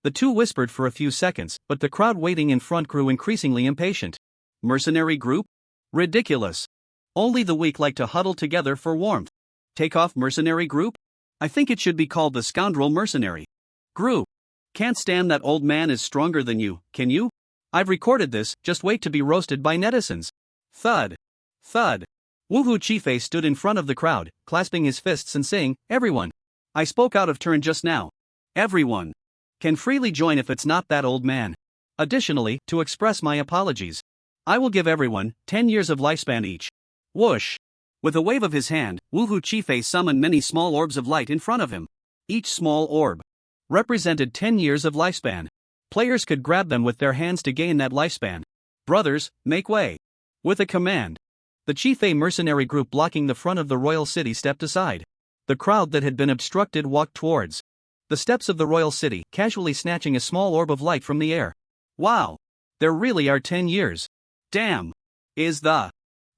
The two whispered for a few seconds, but the crowd waiting in front grew increasingly impatient. Mercenary group? Ridiculous. Only the weak like to huddle together for warmth. Takeoff mercenary group? I think it should be called the scoundrel mercenary group. Can't stand that old man is stronger than you, can you? I've recorded this, just wait to be roasted by netizens. Thud. Thud. Woohoo Chi-Fei stood in front of the crowd, clasping his fists and saying, "Everyone. I spoke out of turn just now. Everyone can freely join if it's not that old man. Additionally, to express my apologies, I will give everyone 10 years of lifespan each." Whoosh. With a wave of his hand, Woohoo Chi-Fei summoned many small orbs of light in front of him. Each small orb represented 10 years of lifespan. Players could grab them with their hands to gain that lifespan. Brothers, make way. With a command, the Chi-Fei mercenary group blocking the front of the royal city stepped aside. The crowd that had been obstructed walked towards the steps of the royal city, casually snatching a small orb of light from the air. Wow! There really are 10 years. Damn! Is the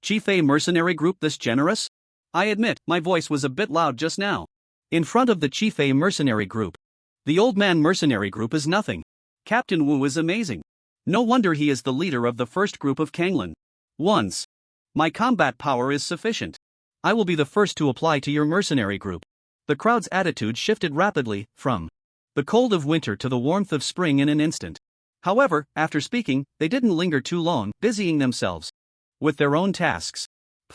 Chi-Fei mercenary group this generous? I admit, my voice was a bit loud just now. In front of the Chi-Fei mercenary group, the old man mercenary group is nothing. Captain Wu is amazing. No wonder he is the leader of the first group of Kanglan. Once my combat power is sufficient, I will be the first to apply to your mercenary group. The crowd's attitude shifted rapidly, from the cold of winter to the warmth of spring in an instant. However, after speaking, they didn't linger too long, busying themselves with their own tasks.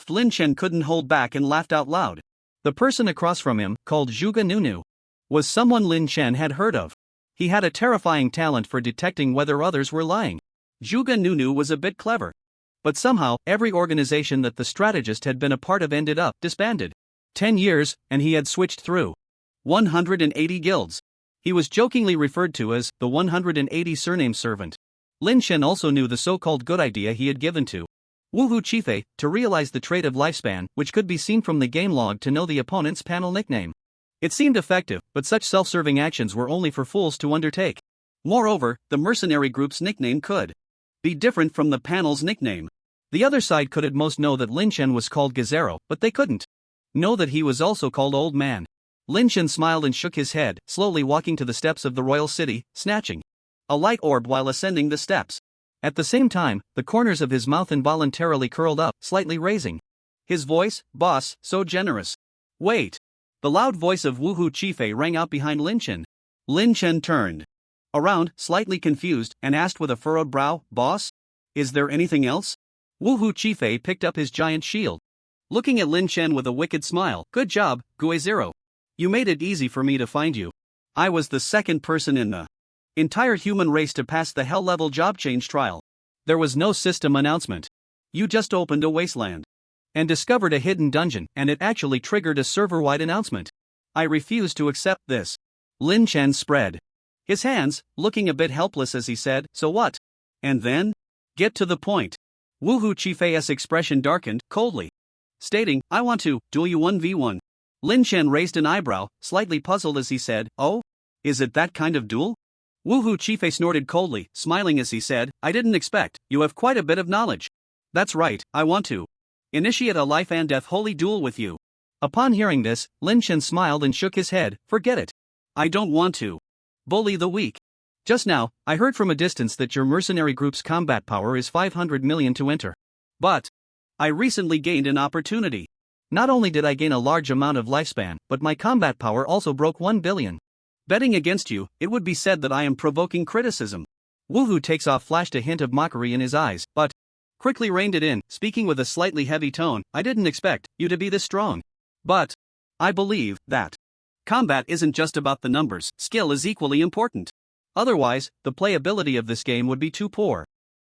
Lin Chen couldn't hold back and laughed out loud. The person across from him, called Zhuge Nunu, was someone Lin Chen had heard of. He had a terrifying talent for detecting whether others were lying. Zhuge Nunu was a bit clever. But somehow, every organization that the strategist had been a part of ended up disbanded. 10 years, and he had switched through 180 guilds. He was jokingly referred to as the 180 surname servant. Lin Chen also knew the so-called good idea he had given to Woohoo Chi-Fei to realize the trait of lifespan, which could be seen from the game log to know the opponent's panel nickname. It seemed effective, but such self-serving actions were only for fools to undertake. Moreover, the mercenary group's nickname could be different from the panel's nickname. The other side could at most know that Lin Chen was called Gazero, but they couldn't know that he was also called Old Man. Lin Chen smiled and shook his head, slowly walking to the steps of the royal city, snatching a light orb while ascending the steps. At the same time, the corners of his mouth involuntarily curled up, slightly raising his voice. "Boss, so generous." Wait. The loud voice of Woohoo Chi-Fei rang out behind Lin Chen. Lin Chen turned around, slightly confused, and asked with a furrowed brow, "Boss? Is there anything else?" Woohoo Chi-Fei picked up his giant shield. looking at Lin Chen with a wicked smile. Good job, Gue Zero. You made it easy for me to find you. I was the second person in the entire human race to pass the hell-level job change trial. There was no system announcement. You just opened a wasteland and discovered a hidden dungeon, and it actually triggered a server-wide announcement. I refuse to accept this. Lin Chen spread his hands, looking a bit helpless as he said, so what? And then? Get to the point. Woohoo Chifei's expression darkened, coldly, stating, I want to duel you 1v1. Lin Chen raised an eyebrow, slightly puzzled as he said, oh? Is it that kind of duel? Woohoo Chifei snorted coldly, smiling as he said, I didn't expect, you have quite a bit of knowledge. That's right, I want to initiate a life and death holy duel with you. Upon hearing this, Lin Chen smiled and shook his head, forget it. I don't want to bully the weak. Just now, I heard from a distance that your mercenary group's combat power is 500 million to enter. But I recently gained an opportunity. Not only did I gain a large amount of lifespan, but my combat power also broke 1 billion. Betting against you, it would be said that I am provoking criticism. Woohoo Takes Off flashed a hint of mockery in his eyes, but quickly reined it in, speaking with a slightly heavy tone, I didn't expect you to be this strong. But I believe that combat isn't just about the numbers, skill is equally important. Otherwise, the playability of this game would be too poor.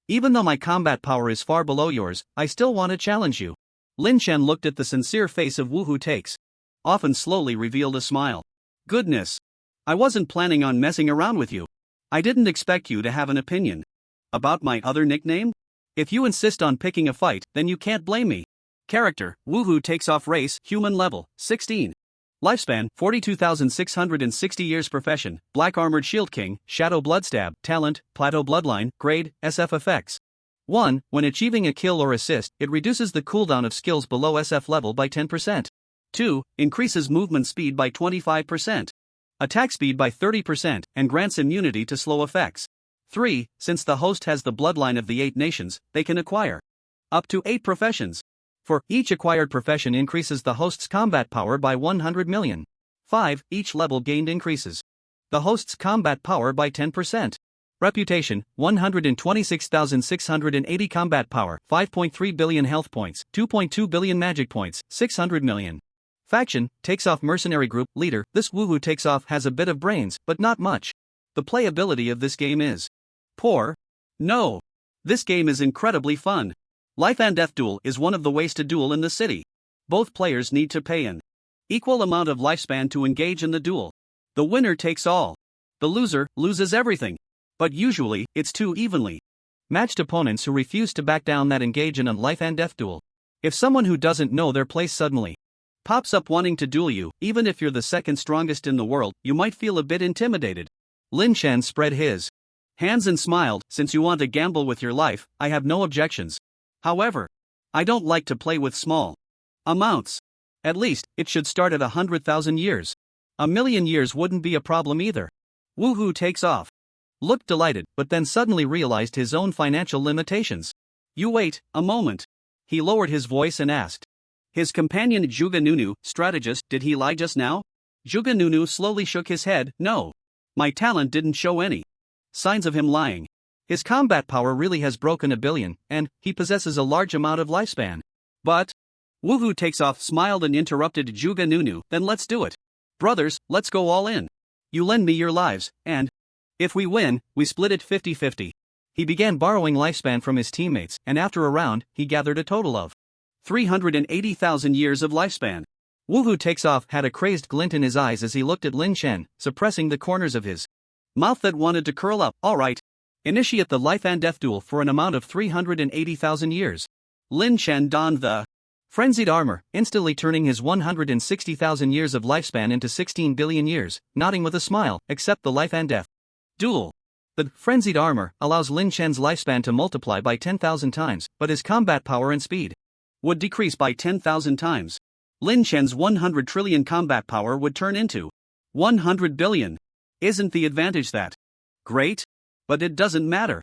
Even though my combat power is far below yours, I still want to challenge you. Lin Chen looked at the sincere face of Woohoo Takes Off and slowly revealed a smile. Goodness. I wasn't planning on messing around with you. I didn't expect you to have an opinion about my other nickname? If you insist on picking a fight, then you can't blame me. Character, Woohoo Takes Off. Race, human. Level, 16. Lifespan, 42,660 years. Profession, Black Armored Shield King, Shadow Bloodstab. Talent, Plateau Bloodline. Grade, SF. Effects. 1. When achieving a kill or assist, it reduces the cooldown of skills below SF level by 10%. 2. Increases movement speed by 25%. Attack speed by 30%, and grants immunity to slow effects. 3. Since the host has the bloodline of the 8 nations, they can acquire up to 8 professions. For each acquired profession increases the host's combat power by 100 million. 5. Each level gained increases the host's combat power by 10%. Reputation, 126,680 combat power, 5.3 billion health points, 2.2 billion magic points, 600 million. Faction, Takes Off Mercenary Group. Leader, this Woohoo Takes Off has a bit of brains, but not much. The playability of this game is poor. No. This game is incredibly fun. Life and Death Duel is one of the ways to duel in the city. Both players need to pay an equal amount of lifespan to engage in the duel. The winner takes all. The loser loses everything. But usually, it's too evenly matched opponents who refuse to back down that engage in a life and death duel. If someone who doesn't know their place suddenly pops up wanting to duel you, even if you're the second strongest in the world, you might feel a bit intimidated. Lin Chen spread his hands and smiled, since you want to gamble with your life, I have no objections. However, I don't like to play with small amounts. At least, it should start at 100,000 years. A million years wouldn't be a problem either. Woohoo Takes Off looked delighted, but then suddenly realized his own financial limitations. You wait a moment. He lowered his voice and asked his companion Juga Nunu, strategist, did he lie just now? Juga Nunu slowly shook his head, no. My talent didn't show any signs of him lying. His combat power really has broken 1 billion, and he possesses a large amount of lifespan. But Woohoo Takes Off smiled and interrupted Juga Nunu, then let's do it. Brothers, let's go all in. You lend me your lives, and if we win, we split it 50-50. He began borrowing lifespan from his teammates, and after a round, he gathered a total of 380,000 years of lifespan. Woohoo Takes Off had a crazed glint in his eyes as he looked at Lin Chen, suppressing the corners of his mouth that wanted to curl up. Alright. Initiate the life and death duel for an amount of 380,000 years. Lin Chen donned the frenzied armor, instantly turning his 160,000 years of lifespan into 16 billion years, nodding with a smile, accept the life and death duel. The frenzied armor allows Lin Chen's lifespan to multiply by 10,000 times, but his combat power and speed would decrease by 10,000 times. Lin Chen's 100 trillion combat power would turn into 100 billion. Isn't the advantage that great? But it doesn't matter.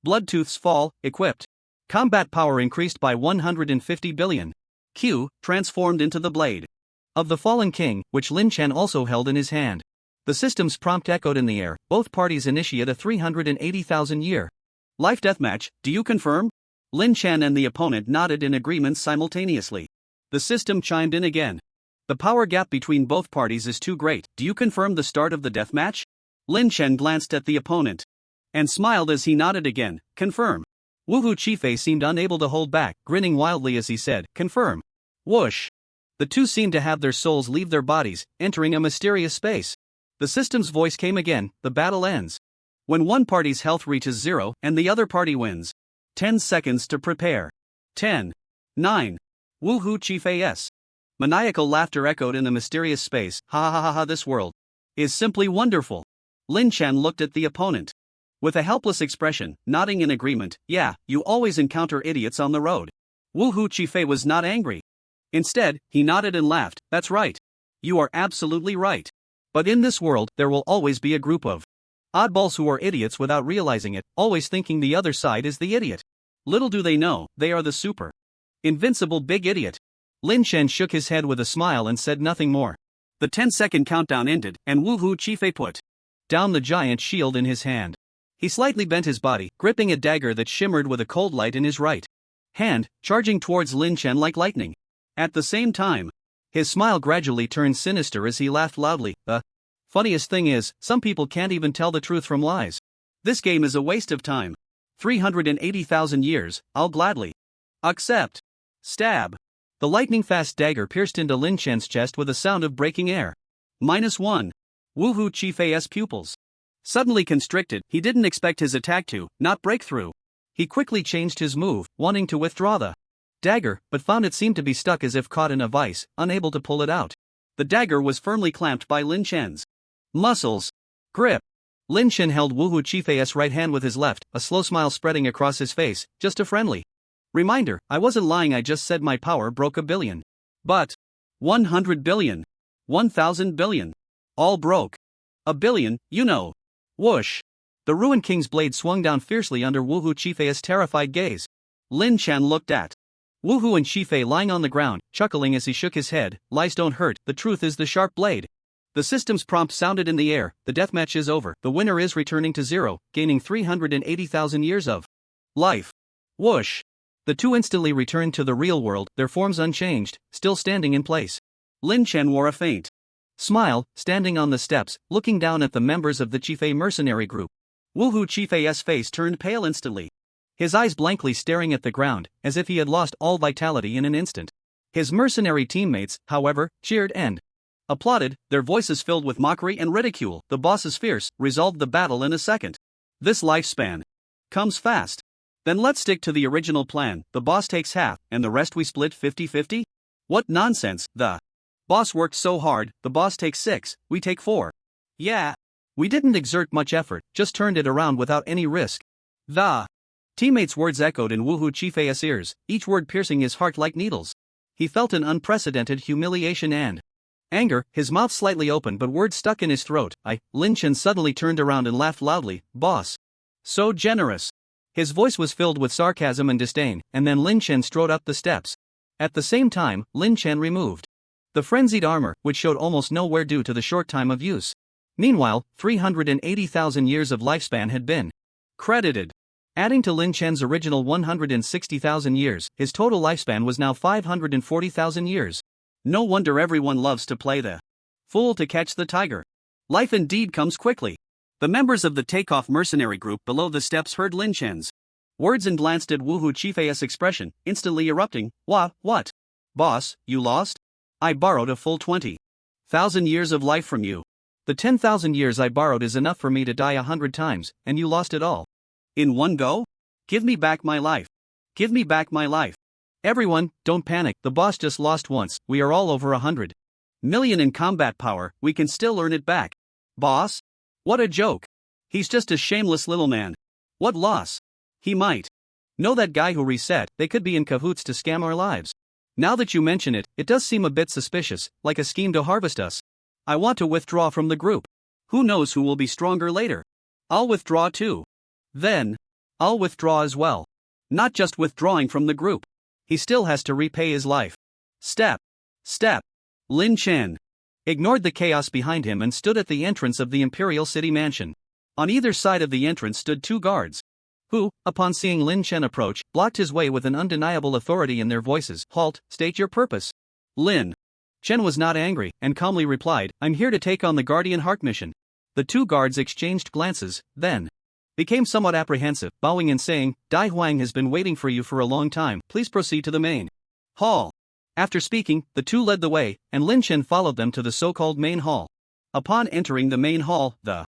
Bloodtooth's fall, equipped. Combat power increased by 150 billion. Q, transformed into the blade of the fallen king, which Lin Chen also held in his hand. The system's prompt echoed in the air. Both parties initiate a 380,000 year life deathmatch. Do you confirm? Lin Chen and the opponent nodded in agreement simultaneously. The system chimed in again. The power gap between both parties is too great. Do you confirm the start of the deathmatch? Lin Chen glanced at the opponent and smiled as he nodded again. Confirm. Woohoo Chifei seemed unable to hold back, grinning wildly as he said, confirm. Whoosh. The two seemed to have their souls leave their bodies, entering a mysterious space. The system's voice came again, the battle ends when one party's health reaches 0 and the other party wins. 10 seconds to prepare. 10. 9. Woohoo Chifei S. Maniacal laughter echoed in the mysterious space. Ha ha ha ha, this world is simply wonderful. Lin Chen looked at the opponent with a helpless expression, nodding in agreement. Yeah, you always encounter idiots on the road. Woohoo Chifei was not angry. Instead, he nodded and laughed. That's right. You are absolutely right. But in this world, there will always be a group of oddballs who are idiots without realizing it, always thinking the other side is the idiot. Little do they know, they are the super invincible big idiot. Lin Chen shook his head with a smile and said nothing more. The 10-second countdown ended, and Woohoo Chifei put down the giant shield in his hand. He slightly bent his body, gripping a dagger that shimmered with a cold light in his right hand, charging towards Lin Chen like lightning. At the same time, his smile gradually turned sinister as he laughed loudly. Funniest thing is, some people can't even tell the truth from lies. This game is a waste of time. 380,000 years, I'll gladly accept. Stab. The lightning-fast dagger pierced into Lin Chen's chest with a sound of breaking air. -1. Woohoo Chifei's pupils suddenly constricted. He didn't expect his attack to not break through. He quickly changed his move, wanting to withdraw the dagger, but found it seemed to be stuck as if caught in a vice, unable to pull it out. The dagger was firmly clamped by Lin Chen's muscles. Grip. Lin Chen held Woohoo Chifei's right hand with his left, a slow smile spreading across his face. Just a friendly reminder, I wasn't lying, I just said my power broke 1 billion. But 100 billion. 1,000 billion. All broke. 1 billion, you know. Whoosh. The Ruined King's blade swung down fiercely under Woohoo Chifei's terrified gaze. Lin Chen looked at Woohoo and Chifei lying on the ground, chuckling as he shook his head. Lies don't hurt, the truth is the sharp blade. The system's prompt sounded in the air. The deathmatch is over. The winner is returning to 0, gaining 380,000 years of life. Whoosh. The two instantly returned to the real world, their forms unchanged, still standing in place. Lin Chen wore a faint smile, standing on the steps, looking down at the members of the Chifei mercenary group. Woohoo Chifei's face turned pale instantly, his eyes blankly staring at the ground, as if he had lost all vitality in an instant. His mercenary teammates, however, cheered and applauded, their voices filled with mockery and ridicule. The boss is fierce, resolved the battle in a second. This lifespan comes fast. Then let's stick to the original plan. The boss takes half, and the rest we split 50-50? What nonsense, the boss worked so hard, the boss takes 6, we take 4. Yeah. We didn't exert much effort, just turned it around without any risk. The teammates' words echoed in Woohoo Chifei's ears, each word piercing his heart like needles. He felt an unprecedented humiliation and anger, his mouth slightly open but words stuck in his throat. Lin Chen suddenly turned around and laughed loudly. Boss. So generous. His voice was filled with sarcasm and disdain, and then Lin Chen strode up the steps. At the same time, Lin Chen removed the frenzied armor, which showed almost no wear due to the short time of use. Meanwhile, 380,000 years of lifespan had been credited. Adding to Lin Chen's original 160,000 years, his total lifespan was now 540,000 years. No wonder everyone loves to play the fool to catch the tiger. Life indeed comes quickly. The members of the takeoff mercenary group below the steps heard Lin Chen's words and glanced at Woohoo Chifei's expression, instantly erupting. What? Boss, you lost? I borrowed a full 20,000 years of life from you. The 10,000 years I borrowed is enough for me to die 100 times, and you lost it all. In one go? Give me back my life. Give me back my life. Everyone, don't panic, the boss just lost once, we are all over 100 million in combat power, we can still earn it back. Boss? What a joke. He's just a shameless little man. What loss? He might know that guy who reset, they could be in cahoots to scam our lives. Now that you mention it, it does seem a bit suspicious, like a scheme to harvest us. I want to withdraw from the group. Who knows who will be stronger later? I'll withdraw too. Then, I'll withdraw as well. Not just withdrawing from the group. He still has to repay his life. Step. Lin Chen ignored the chaos behind him and stood at the entrance of the Imperial City Mansion. On either side of the entrance stood 2 guards, who, upon seeing Lin Chen approach, blocked his way with an undeniable authority in their voices. Halt, state your purpose. Lin Chen was not angry and calmly replied, I'm here to take on the Guardian Heart mission. The two guards exchanged glances, then became somewhat apprehensive, bowing and saying, Dai Huang has been waiting for you for a long time, please proceed to the main hall. After speaking, the two led the way, and Lin Chen followed them to the so-called main hall. Upon entering the main hall, the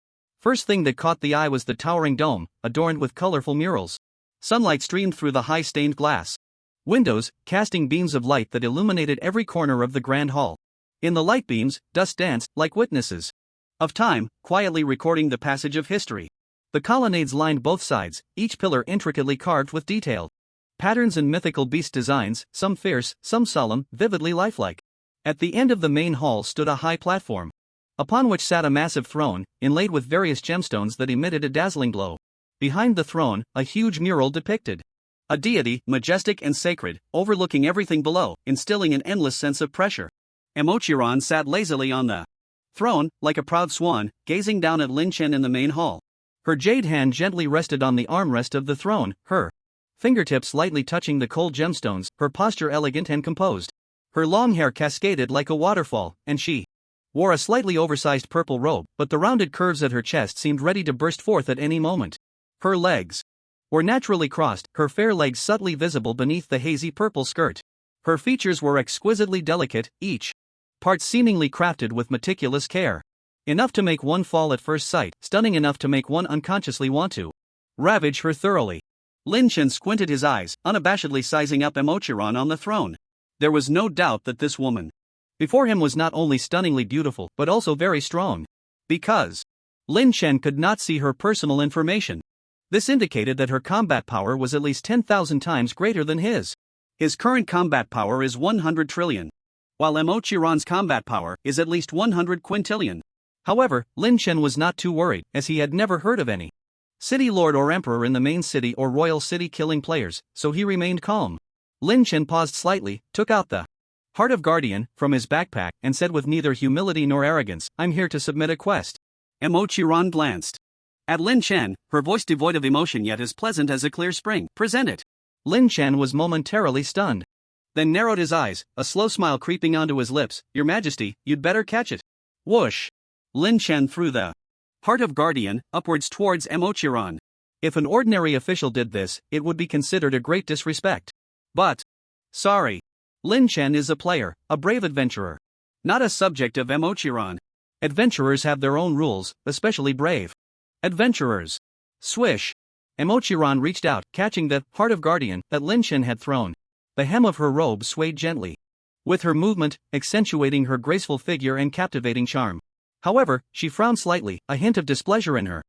first thing that caught the eye was the towering dome, adorned with colorful murals. Sunlight streamed through the high stained glass windows, casting beams of light that illuminated every corner of the grand hall. In the light beams, dust danced, like witnesses of time, quietly recording the passage of history. The colonnades lined both sides, each pillar intricately carved with detailed patterns and mythical beast designs, some fierce, some solemn, vividly lifelike. At the end of the main hall stood a high platform, upon which sat a massive throne, inlaid with various gemstones that emitted a dazzling glow. Behind the throne, a huge mural depicted a deity, majestic and sacred, overlooking everything below, instilling an endless sense of pressure. Emochiron sat lazily on the throne, like a proud swan, gazing down at Lin Chen in the main hall. Her jade hand gently rested on the armrest of the throne, her fingertips lightly touching the cold gemstones, her posture elegant and composed. Her long hair cascaded like a waterfall, and she wore a slightly oversized purple robe, but the rounded curves at her chest seemed ready to burst forth at any moment. Her legs were naturally crossed, her fair legs subtly visible beneath the hazy purple skirt. Her features were exquisitely delicate, each part seemingly crafted with meticulous care. Enough to make one fall at first sight, stunning enough to make one unconsciously want to ravage her thoroughly. Lin Chen squinted his eyes, unabashedly sizing up Emochiron on the throne. There was no doubt that this woman before him was not only stunningly beautiful but also very strong. Because Lin Chen could not see her personal information, this indicated that her combat power was at least 10,000 times greater than his. His current combat power is 100 trillion, while Emochiron's combat power is at least 100 quintillion. However, Lin Chen was not too worried, as he had never heard of any city lord or emperor in the main city or royal city killing players, so he remained calm. Lin Chen paused slightly, took out the Heart of Guardian from his backpack, and said with neither humility nor arrogance, I'm here to submit a quest. Emochiron glanced at Lin Chen, her voice devoid of emotion yet as pleasant as a clear spring. Present it. Lin Chen was momentarily stunned, then narrowed his eyes, a slow smile creeping onto his lips. Your Majesty, you'd better catch it. Whoosh! Lin Chen threw the Heart of Guardian upwards towards Emochiron. If an ordinary official did this, it would be considered a great disrespect. But sorry. Lin Chen is a player, a brave adventurer, not a subject of Emochiron. Adventurers have their own rules, especially brave adventurers. Swish! Emochiron reached out, catching the Heart of Guardian that Lin Chen had thrown. The hem of her robe swayed gently, with her movement accentuating her graceful figure and captivating charm. However, she frowned slightly, a hint of displeasure in her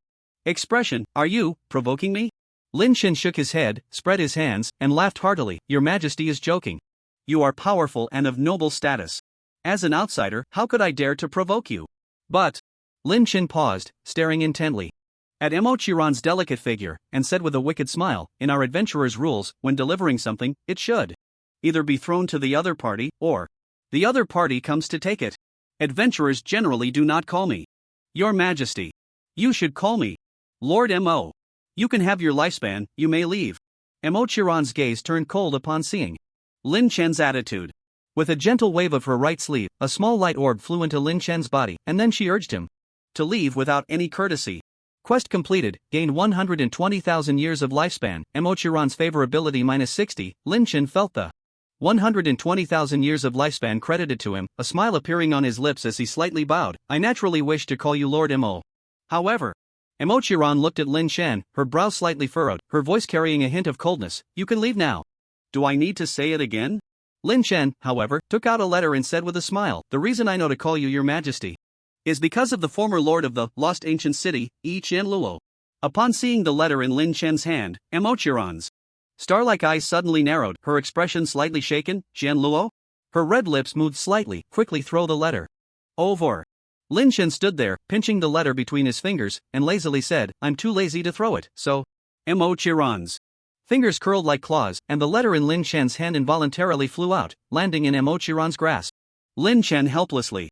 expression. Are you provoking me? Lin Chen shook his head, spread his hands, and laughed heartily. Your Majesty is joking. You are powerful and of noble status. As an outsider, how could I dare to provoke you? But Lin Chen paused, staring intently at Emochiron's delicate figure, and said with a wicked smile, in our adventurer's rules, when delivering something, it should either be thrown to the other party, or the other party comes to take it. Adventurers generally do not call me Your Majesty. You should call me Lord Mo. You can have your lifespan, you may leave. Emochiron's gaze turned cold upon seeing Lin Chen's attitude. With a gentle wave of her right sleeve, a small light orb flew into Lin Chen's body, and then she urged him to leave without any courtesy. Quest completed, gained 120,000 years of lifespan, Emochiron's favorability -60, Lin Chen felt the 120,000 years of lifespan credited to him, a smile appearing on his lips as he slightly bowed. I naturally wish to call you Lord Mo. However, Emochiron looked at Lin Chen, her brow slightly furrowed, her voice carrying a hint of coldness. You can leave now. Do I need to say it again? Lin Chen, however, took out a letter and said with a smile, the reason I know to call you Your Majesty is because of the former lord of the lost ancient city, Yi Qianluo. Upon seeing the letter in Lin Chen's hand, Emochiron's star-like eyes suddenly narrowed, her expression slightly shaken. Qianluo? Her red lips moved slightly. Quickly throw the letter over. Lin Chen stood there, pinching the letter between his fingers, and lazily said, I'm too lazy to throw it, so. Emochiron's fingers curled like claws, and the letter in Lin Chen's hand involuntarily flew out, landing in Emochiron's grasp. Lin Chen helplessly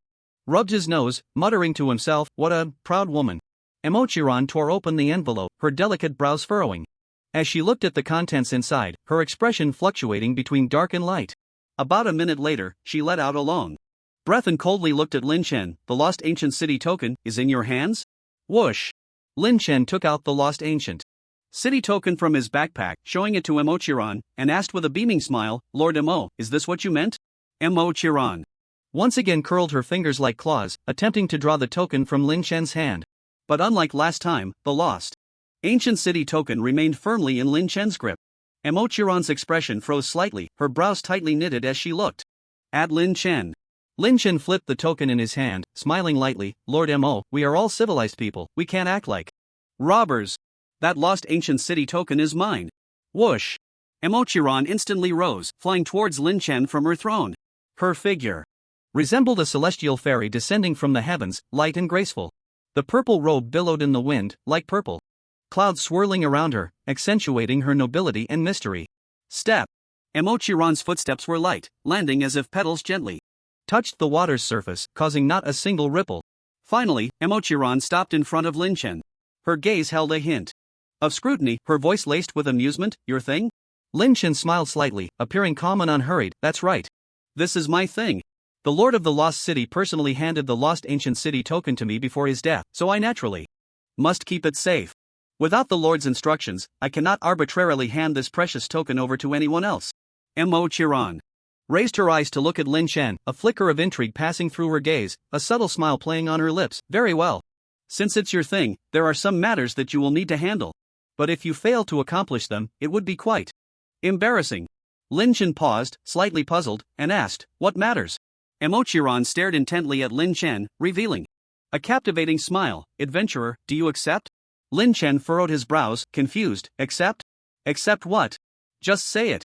rubbed his nose, muttering to himself, what a proud woman. Emochiron tore open the envelope, her delicate brows furrowing. As she looked at the contents inside, her expression fluctuating between dark and light. About a minute later, she let out a long breath and coldly looked at Lin Chen. The lost ancient city token is in your hands? Whoosh! Lin Chen took out the lost ancient city token from his backpack, showing it to Chiron, and asked with a beaming smile, Lord Mo, is this what you meant? Chiron once again curled her fingers like claws, attempting to draw the token from Lin Chen's hand. But unlike last time, the lost ancient city token remained firmly in Lin Chen's grip. Chiron's expression froze slightly, her brows tightly knitted as she looked at Lin Chen. Lin Chen flipped the token in his hand, smiling lightly, Lord Mo, we are all civilized people, we can't act like robbers. That lost ancient city token is mine. Whoosh! Chiron instantly rose, flying towards Lin Chen from her throne. Her figure resembled a celestial fairy descending from the heavens, light and graceful. The purple robe billowed in the wind, like purple clouds swirling around her, accentuating her nobility and mystery. Step! Chiron's footsteps were light, landing as if petals gently touched the water's surface, causing not a single ripple. Finally, Chiron stopped in front of Lin Chen. Her gaze held a hint of scrutiny, her voice laced with amusement. Your thing? Lin Chen smiled slightly, appearing calm and unhurried. That's right. This is my thing. The Lord of the Lost City personally handed the lost ancient city token to me before his death, so I naturally must keep it safe. Without the Lord's instructions, I cannot arbitrarily hand this precious token over to anyone else. Chiron raised her eyes to look at Lin Chen, a flicker of intrigue passing through her gaze, a subtle smile playing on her lips. Very well. Since it's your thing, there are some matters that you will need to handle. But if you fail to accomplish them, it would be quite embarrassing. Lin Chen paused, slightly puzzled, and asked, what matters? Chiron stared intently at Lin Chen, revealing a captivating smile. Adventurer, do you accept? Lin Chen furrowed his brows, confused. Accept? Accept what? Just say it.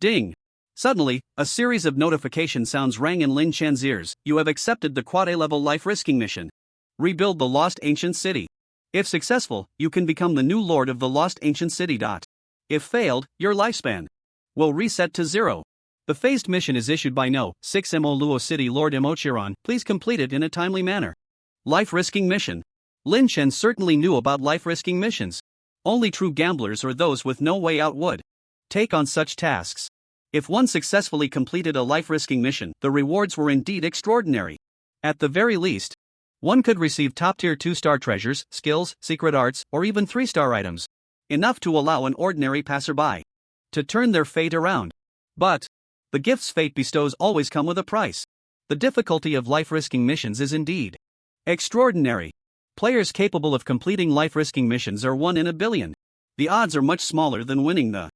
Ding. Suddenly, a series of notification sounds rang in Lin Chen's ears. You have accepted the Quad A-level life-risking mission. Rebuild the lost ancient city. If successful, you can become the new lord of the lost ancient city. If failed, your lifespan will reset to 0. The phased mission is issued by No. 6 Mo Luo City Lord Chiron. Please complete it in a timely manner. Life-risking mission. Lin Chen certainly knew about life-risking missions. Only true gamblers or those with no way out would take on such tasks. If one successfully completed a life-risking mission, the rewards were indeed extraordinary. At the very least, one could receive top-tier 2-star treasures, skills, secret arts, or even 3-star items. Enough to allow an ordinary passerby to turn their fate around. But the gifts fate bestows always come with a price. The difficulty of life-risking missions is indeed extraordinary. Players capable of completing life-risking missions are 1 in a billion. The odds are much smaller than winning the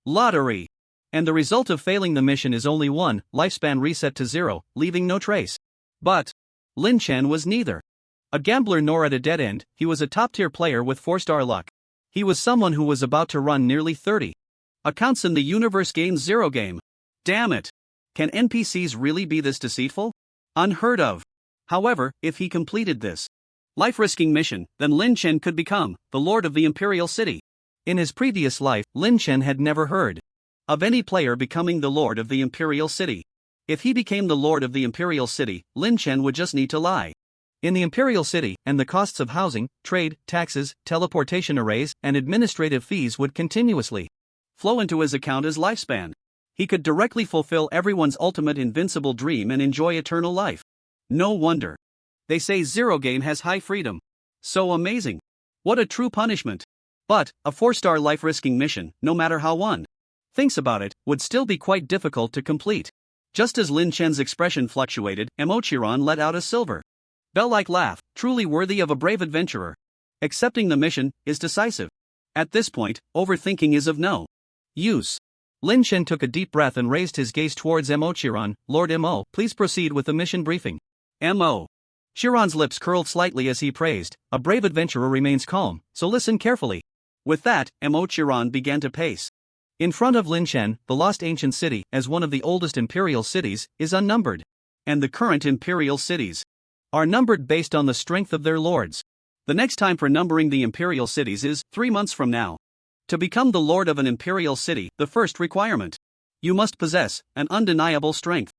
lottery. And the result of failing the mission is only 1, lifespan reset to 0, leaving no trace. But Lin Chen was neither a gambler nor at a dead end. He was a top-tier player with 4-star luck. He was someone who was about to run nearly 30 accounts in the Universe Games Zero game. Damn it! Can NPCs really be this deceitful? Unheard of. However, if he completed this life-risking mission, then Lin Chen could become the Lord of the Imperial City. In his previous life, Lin Chen had never heard of any player becoming the Lord of the Imperial City. If he became the Lord of the Imperial City, Lin Chen would just need to lie in the Imperial City, and the costs of housing, trade, taxes, teleportation arrays, and administrative fees would continuously flow into his account as lifespan. He could directly fulfill everyone's ultimate invincible dream and enjoy eternal life. No wonder they say Zero Game has high freedom. So amazing. What a true punishment. But a 4-star life-risking mission, no matter how one thinks about it, would still be quite difficult to complete. Just as Lin Chen's expression fluctuated, Chiron let out a silver bell-like laugh, truly worthy of a brave adventurer. Accepting the mission is decisive. At this point, overthinking is of no use. Lin Chen took a deep breath and raised his gaze towards Chiron. Lord Mo, please proceed with the mission briefing. Chiron's lips curled slightly as he praised, a brave adventurer remains calm, so listen carefully. With that, Chiron began to pace in front of Lin Chen. The lost ancient city, as one of the oldest imperial cities, is unnumbered. And the current imperial cities are numbered based on the strength of their lords. The next time for numbering the imperial cities is 3 months from now. To become the lord of an imperial city, the first requirement: you must possess an undeniable strength.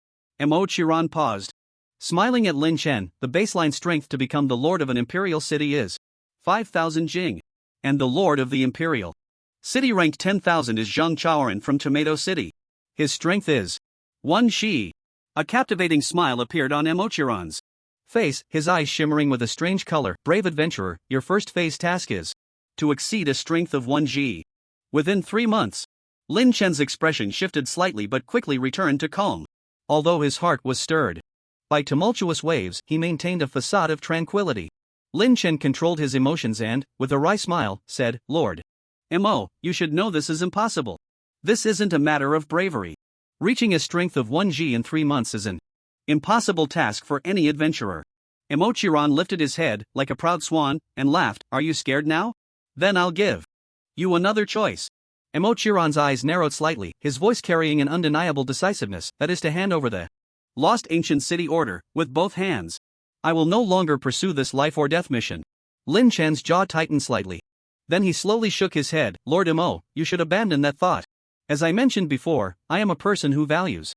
Chiron paused, smiling at Lin Chen. The baseline strength to become the lord of an imperial city is 5,000 Jing. And the lord of the imperial city ranked 10,000 is Zhang Chaoran from Tomato City. His strength is One Shi. A captivating smile appeared on Emochiran's face, his eyes shimmering with a strange color. Brave adventurer, your first phase task is to exceed a strength of 1 G. Within 3 months. Lin Chen's expression shifted slightly but quickly returned to calm. Although his heart was stirred by tumultuous waves, he maintained a facade of tranquility. Lin Chen controlled his emotions and, with a wry smile, said, Lord Mo, you should know this is impossible. This isn't a matter of bravery. Reaching a strength of 1 G in 3 months is an impossible task for any adventurer. Emochiran lifted his head, like a proud swan, and laughed. Are you scared now? Then I'll give you another choice. Emochiran's eyes narrowed slightly, his voice carrying an undeniable decisiveness, that is to hand over the lost ancient city order, with both hands. I will no longer pursue this life or death mission. Lin Chen's jaw tightened slightly. Then he slowly shook his head. Lord Mo, you should abandon that thought. As I mentioned before, I am a person who values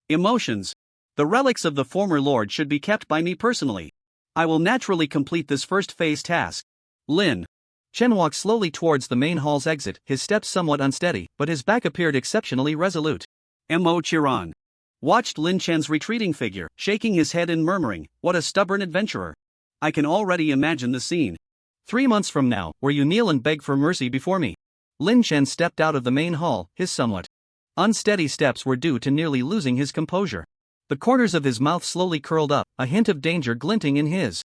emotions. The relics of the former lord should be kept by me personally. I will naturally complete this first phase task. Lin Chen walked slowly towards the main hall's exit, his steps somewhat unsteady, but his back appeared exceptionally resolute. Emochiran watched Lin Chen's retreating figure, shaking his head and murmuring, what a stubborn adventurer. I can already imagine the scene. 3 months from now, where you kneel and beg for mercy before me. Lin Chen stepped out of the main hall, his somewhat unsteady steps were due to nearly losing his composure. The corners of his mouth slowly curled up, a hint of danger glinting in his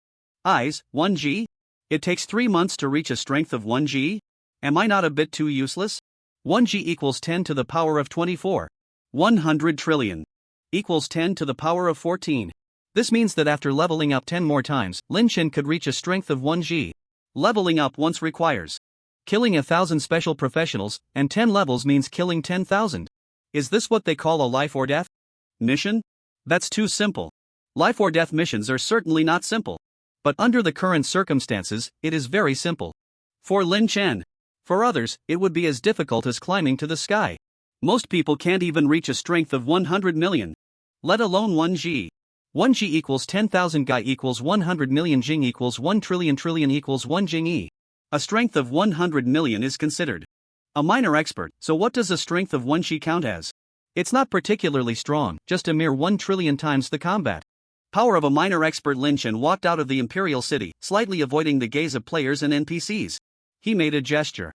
eyes. 1 G? It takes 3 months to reach a strength of 1 G? Am I not a bit too useless? 1 G equals 10 to the power of 24. 100 trillion equals 10 to the power of 14. This means that after leveling up 10 more times, Lin Chen could reach a strength of 1 G. Leveling up once requires killing 1,000 special professionals, and 10 levels means killing 10,000. Is this what they call a life or death mission? That's too simple. Life or death missions are certainly not simple. But under the current circumstances, it is very simple. For Lin Chen. For others, it would be as difficult as climbing to the sky. Most people can't even reach a strength of 100 million. Let alone 1 G. 1 G equals 10,000 Gai equals 100 million Jing equals 1 trillion equals 1 Jing E. A strength of 100 million is considered a minor expert, so what does a strength of 1 G count as? It's not particularly strong, just a mere 1 trillion times the combat power of a minor expert. Lin Chen walked out of the Imperial City, slightly avoiding the gaze of players and NPCs. He made a gesture.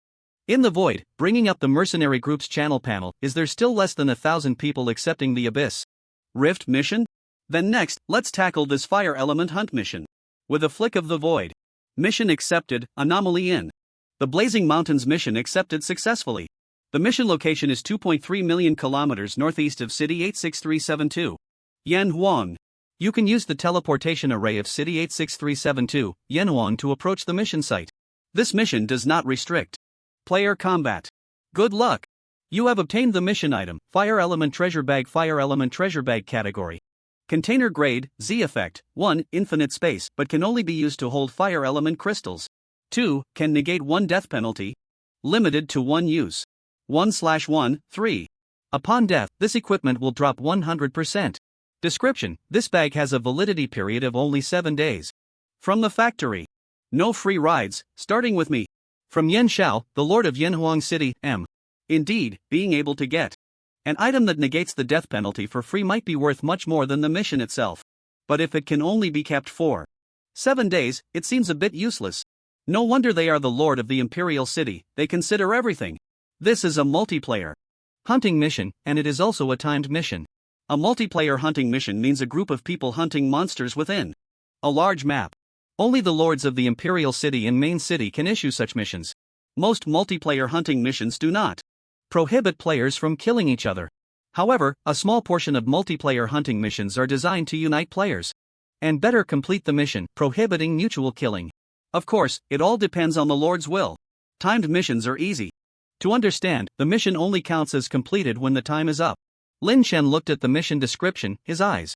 In the void, bringing up the mercenary group's channel panel, is there still less than 1,000 people accepting the Abyss Rift mission? Then next, let's tackle this fire element hunt mission. With a flick of the void. Mission accepted, anomaly in. The Blazing Mountains mission accepted successfully. The mission location is 2.3 million kilometers northeast of City 86372. Yanhuang. You can use the teleportation array of City 86372, Yanhuang, to approach the mission site. This mission does not restrict player combat. Good luck. You have obtained the mission item, Fire Element Treasure Bag category. Container grade, Z effect, 1, infinite space, but can only be used to hold fire element crystals. 2, can negate 1 death penalty. Limited to 1 use. 1/1, 3. Upon death, this equipment will drop 100%. Description: this bag has a validity period of only 7 days. From the factory. No free rides, starting with me. From Yen Shao, the Lord of Yanhuang City, M. Indeed, being able to get an item that negates the death penalty for free might be worth much more than the mission itself. But if it can only be kept for 7 days, it seems a bit useless. No wonder they are the Lord of the Imperial City, they consider everything. This is a multiplayer hunting mission, and it is also a timed mission. A multiplayer hunting mission means a group of people hunting monsters within a large map. Only the Lords of the Imperial City and Main City can issue such missions. Most multiplayer hunting missions do not prohibit players from killing each other. However, a small portion of multiplayer hunting missions are designed to unite players and better complete the mission, prohibiting mutual killing. Of course, it all depends on the Lord's will. Timed missions are easy to understand. The mission only counts as completed when the time is up. Lin Chen looked at the mission description, his eyes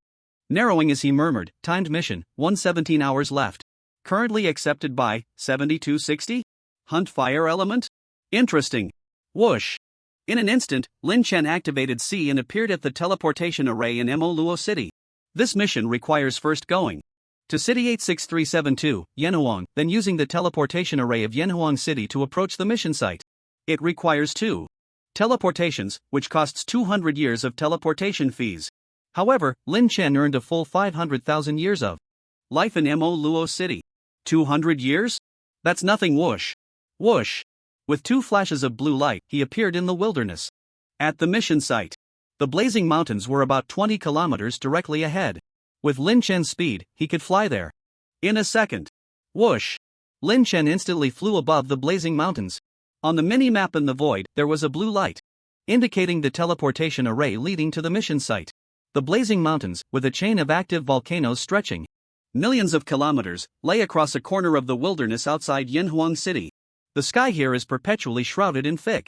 narrowing as he murmured, timed mission, 117 hours left. Currently accepted by 7260? Hunt fire element? Interesting. Whoosh. In an instant, Lin Chen activated C and appeared at the teleportation array in Mo Luo City. This mission requires first going to City 86372, Yanhuang, then using the teleportation array of Yanhuang City to approach the mission site. It requires 2 teleportations, which costs 200 years of teleportation fees. However, Lin Chen earned a full 500,000 years of life in Mo Luo City. 200 years? That's nothing. Whoosh. Whoosh. With 2 flashes of blue light, he appeared in the wilderness. At the mission site, the blazing mountains were about 20 kilometers directly ahead. With Lin Chen's speed, he could fly there. In a second. Whoosh. Lin Chen instantly flew above the blazing mountains. On the mini-map in the void, there was a blue light, indicating the teleportation array leading to the mission site. The blazing mountains, with a chain of active volcanoes stretching millions of kilometers, lay across a corner of the wilderness outside Yanhuang City. The sky here is perpetually shrouded in thick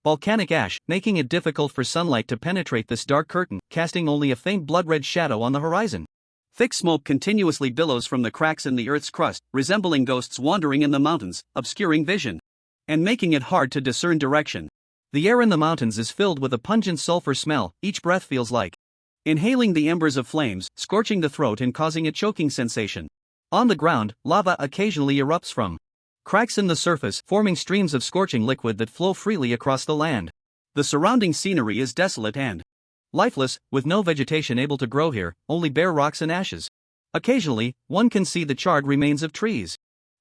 volcanic ash, making it difficult for sunlight to penetrate this dark curtain, casting only a faint blood-red shadow on the horizon. Thick smoke continuously billows from the cracks in the Earth's crust, resembling ghosts wandering in the mountains, obscuring vision and making it hard to discern direction. The air in the mountains is filled with a pungent sulfur smell. Each breath feels like inhaling the embers of flames, scorching the throat and causing a choking sensation. On the ground, lava occasionally erupts from cracks in the surface, forming streams of scorching liquid that flow freely across the land. The surrounding scenery is desolate and lifeless, with no vegetation able to grow here, only bare rocks and ashes. Occasionally, one can see the charred remains of trees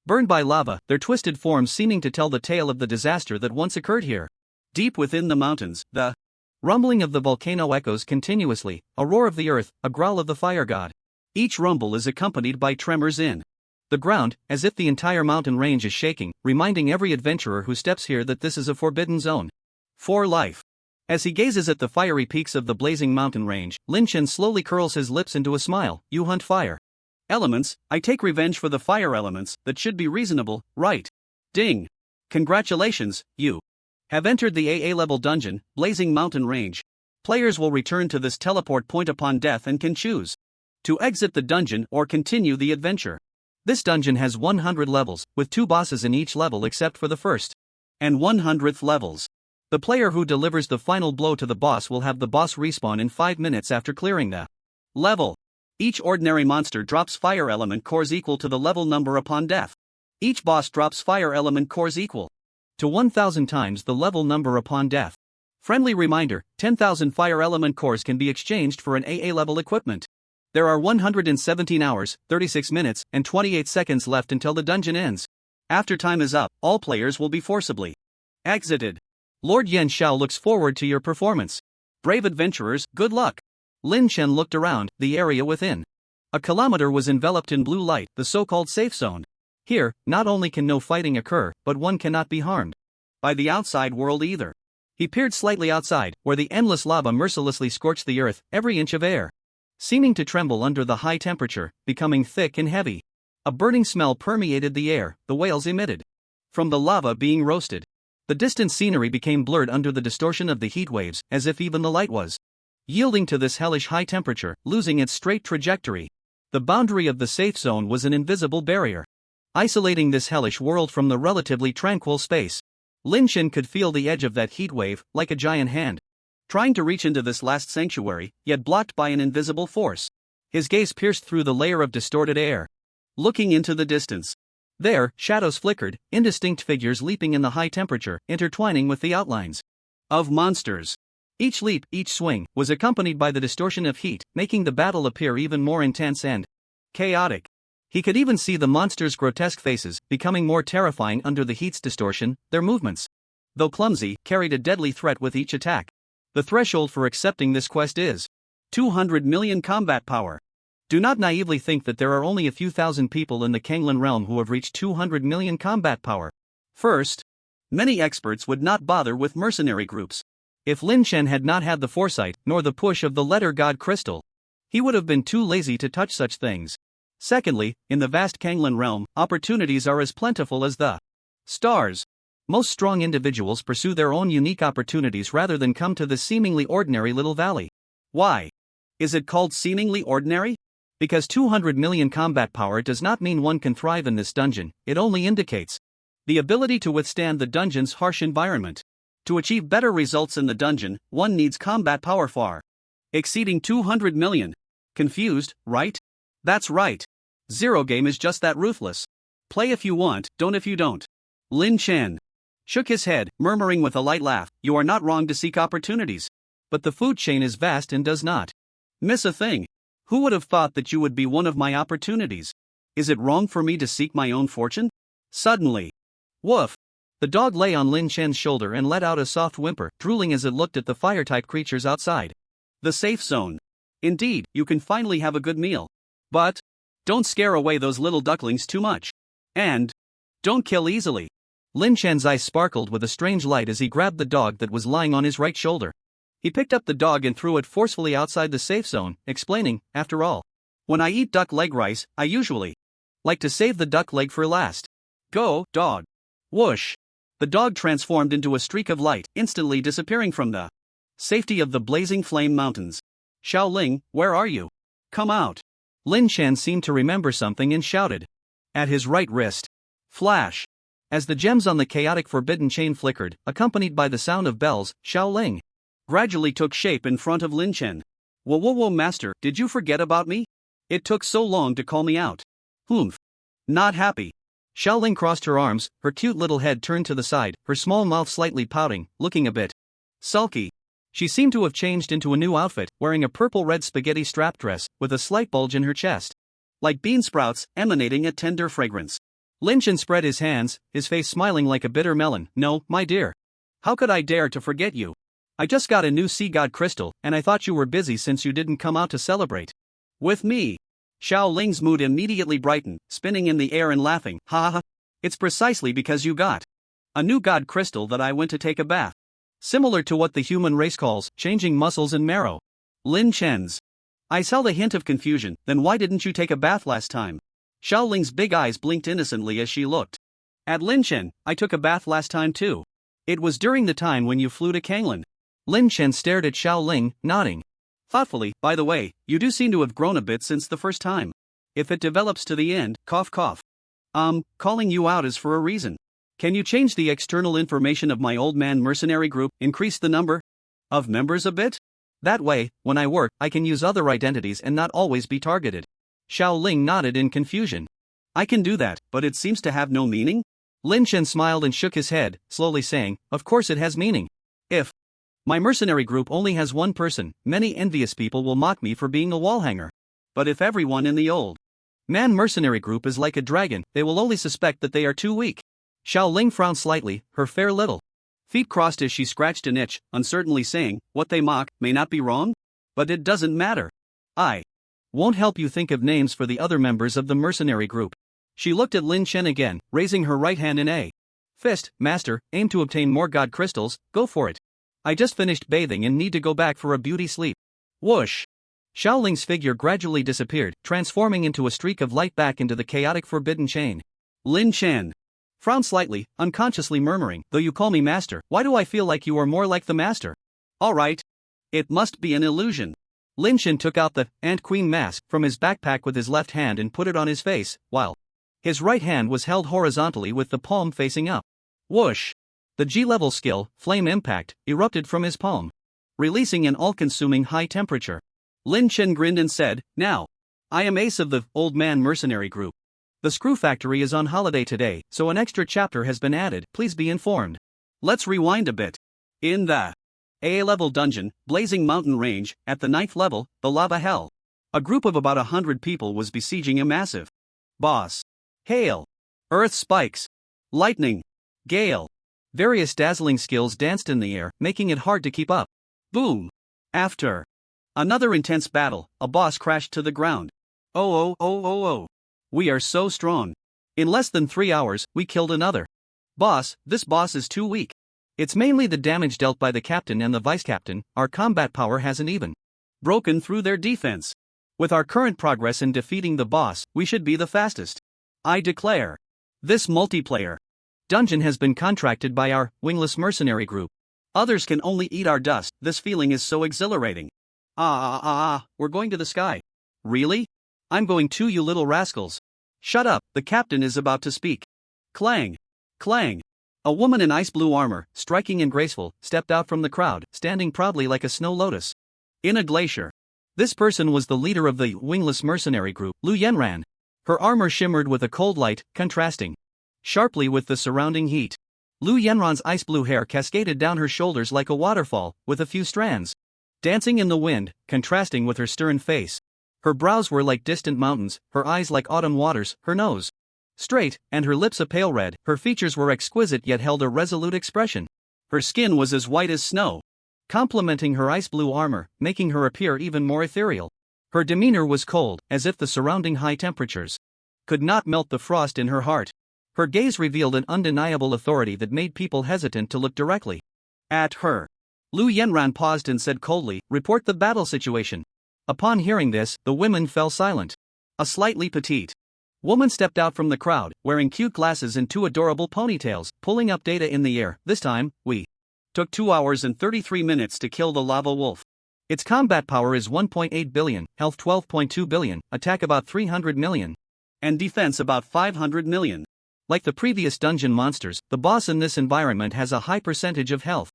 burned by lava, their twisted forms seeming to tell the tale of the disaster that once occurred here. Deep within the mountains, the rumbling of the volcano echoes continuously, a roar of the earth, a growl of the fire god. Each rumble is accompanied by tremors in the ground, as if the entire mountain range is shaking, reminding every adventurer who steps here that this is a forbidden zone for life. As he gazes at the fiery peaks of the blazing mountain range, Lin Chen slowly curls his lips into a smile. You hunt fire elements, I take revenge for the fire elements. That should be reasonable, right? Ding. Congratulations, you have entered the AA level dungeon, Blazing Mountain Range. Players will return to this teleport point upon death and can choose to exit the dungeon or continue the adventure. This dungeon has 100 levels, with 2 bosses in each level except for the first and 100th levels. The player who delivers the final blow to the boss will have the boss respawn in 5 minutes after clearing the level. Each ordinary monster drops fire element cores equal to the level number upon death. Each boss drops fire element cores equal to 1,000 times the level number upon death. Friendly reminder, 10,000 fire element cores can be exchanged for an AA level equipment. There are 117 hours, 36 minutes, and 28 seconds left until the dungeon ends. After time is up, all players will be forcibly exited. Lord Yan Xiao looks forward to your performance. Brave adventurers, good luck. Lin Chen looked around. The area within a kilometer was enveloped in blue light, the so-called safe zone. Here, not only can no fighting occur, but one cannot be harmed by the outside world either. He peered slightly outside, where the endless lava mercilessly scorched the earth, every inch of air seeming to tremble under the high temperature, becoming thick and heavy. A burning smell permeated the air, the wails emitted from the lava being roasted. The distant scenery became blurred under the distortion of the heat waves, as if even the light was yielding to this hellish high temperature, losing its straight trajectory. The boundary of the safe zone was an invisible barrier, isolating this hellish world from the relatively tranquil space. Lin Chen could feel the edge of that heat wave, like a giant hand trying to reach into this last sanctuary, yet blocked by an invisible force. His gaze pierced through the layer of distorted air, looking into the distance. There, shadows flickered, indistinct figures leaping in the high temperature, intertwining with the outlines of monsters. Each leap, each swing, was accompanied by the distortion of heat, making the battle appear even more intense and chaotic. He could even see the monsters' grotesque faces, becoming more terrifying under the heat's distortion. Their movements, though clumsy, carried a deadly threat with each attack. The threshold for accepting this quest is 200 million combat power. Do not naively think that there are only a few thousand people in the Kanglan realm who have reached 200 million combat power. First, many experts would not bother with mercenary groups. If Lin Chen had not had the foresight, nor the push of the letter God crystal, he would have been too lazy to touch such things. Secondly, in the vast Kanglan realm, opportunities are as plentiful as the stars. Most strong individuals pursue their own unique opportunities rather than come to this seemingly ordinary little valley. Why is it called seemingly ordinary? Because 200 million combat power does not mean one can thrive in this dungeon, it only indicates the ability to withstand the dungeon's harsh environment. To achieve better results in the dungeon, one needs combat power far exceeding 200 million. Confused, right? That's right. Zero game is just that ruthless. Play if you want, don't if you don't. Lin Chen shook his head, murmuring with a light laugh, you are not wrong to seek opportunities. But the food chain is vast and does not Miss a thing. Who would have thought that you would be one of my opportunities? Is it wrong for me to seek my own fortune? Suddenly. Woof. The dog lay on Lin Chen's shoulder and let out a soft whimper, drooling as it looked at the fire-type creatures outside. The safe zone. Indeed, you can finally have a good meal. But don't scare away those little ducklings too much. And don't kill easily. Lin Chen's eyes sparkled with a strange light as he grabbed the dog that was lying on his right shoulder. He picked up the dog and threw it forcefully outside the safe zone, explaining, after all, when I eat duck leg rice, I usually like to save the duck leg for last. Go, dog. Whoosh. The dog transformed into a streak of light, instantly disappearing from the safety of the blazing flame mountains. Xiaoling, where are you? Come out. Lin Chen seemed to remember something and shouted. At his right wrist. Flash. As the gems on the chaotic forbidden chain flickered, accompanied by the sound of bells, Xiaoling gradually took shape in front of Lin Chen. Whoa, master, did you forget about me? It took so long to call me out. Humph. Not happy. Xiaoling crossed her arms, her cute little head turned to the side, her small mouth slightly pouting, looking a bit sulky. She seemed to have changed into a new outfit, wearing a purple-red spaghetti strap dress, with a slight bulge in her chest. Like bean sprouts, emanating a tender fragrance. Lin Chen spread his hands, his face smiling like a bitter melon. No, my dear. How could I dare to forget you? I just got a new sea god crystal, and I thought you were busy since you didn't come out to celebrate with me. Xiao Ling's mood immediately brightened, spinning in the air and laughing. Ha ha. It's precisely because you got a new god crystal that I went to take a bath. Similar to what the human race calls changing muscles and marrow. Lin Chen's eyes held a hint of confusion. Then why didn't you take a bath last time? Xiao Ling's big eyes blinked innocently as she looked at Lin Chen. I took a bath last time too. It was during the time when you flew to Kanglan. Lin Chen stared at Xiao Ling, nodding thoughtfully. By the way, you do seem to have grown a bit since the first time. If it develops to the end, cough. Calling you out is for a reason. Can you change the external information of my old man mercenary group, increase the number of members a bit? That way, when I work, I can use other identities and not always be targeted. Xiao Ling nodded in confusion. I can do that, but it seems to have no meaning? Lin Chen smiled and shook his head, slowly saying, of course it has meaning. If my mercenary group only has one person, many envious people will mock me for being a wall hanger. But if everyone in the old man mercenary group is like a dragon, they will only suspect that they are too weak. Xiao Ling frowned slightly, her fair little feet crossed as she scratched an itch, uncertainly saying, what they mock may not be wrong? But it doesn't matter. I won't help you think of names for the other members of the mercenary group. She looked at Lin Chen again, raising her right hand in a fist. Master, aim to obtain more god crystals, go for it. I just finished bathing and need to go back for a beauty sleep. Whoosh. Xiao Ling's figure gradually disappeared, transforming into a streak of light back into the chaotic forbidden chain. Lin Chen frowned slightly, unconsciously murmuring, though you call me master, why do I feel like you are more like the master? Alright. It must be an illusion. Lin Chen took out the Ant Queen mask from his backpack with his left hand and put it on his face, while his right hand was held horizontally with the palm facing up. Whoosh. The G-level skill, Flame Impact, erupted from his palm, releasing an all-consuming high temperature. Lin Chen grinned and said, now, I am ace of the old man mercenary group. The screw factory is on holiday today, so an extra chapter has been added, please be informed. Let's rewind a bit. In the AA-level dungeon, Blazing Mountain Range, at the 9th level, the Lava Hell, a group of about 100 people was besieging a massive boss. Hail, earth spikes, lightning, gale. Various dazzling skills danced in the air, making it hard to keep up. Boom. After another intense battle, a boss crashed to the ground. Oh. We are so strong. In less than 3 hours, we killed another boss. This boss is too weak. It's mainly the damage dealt by the captain and the vice-captain. Our combat power hasn't even broken through their defense. With our current progress in defeating the boss, we should be the fastest. I declare. This multiplayer dungeon has been contracted by our wingless mercenary group. Others can only eat our dust. This feeling is so exhilarating. We're going to the sky. Really? I'm going too, you little rascals. Shut up, the captain is about to speak. Clang. Clang. A woman in ice blue armor, striking and graceful, stepped out from the crowd, standing proudly like a snow lotus in a glacier. This person was the leader of the wingless mercenary group, Lu Yenran. Her armor shimmered with a cold light, contrasting sharply with the surrounding heat. Lu Yenran's ice blue hair cascaded down her shoulders like a waterfall, with a few strands dancing in the wind, contrasting with her stern face. Her brows were like distant mountains, her eyes like autumn waters, her nose straight, and her lips a pale red. Her features were exquisite yet held a resolute expression. Her skin was as white as snow, complementing her ice blue armor, making her appear even more ethereal. Her demeanor was cold, as if the surrounding high temperatures could not melt the frost in her heart. Her gaze revealed an undeniable authority that made people hesitant to look directly at her. Lu Yenran paused and said coldly, "Report the battle situation." Upon hearing this, the women fell silent. A slightly petite woman stepped out from the crowd, wearing cute glasses and two adorable ponytails, pulling up data in the air. "This time, we took 2 hours and 33 minutes to kill the lava wolf. Its combat power is 1.8 billion, health 12.2 billion, attack about 300 million, and defense about 500 million. Like the previous dungeon monsters, the boss in this environment has a high percentage of health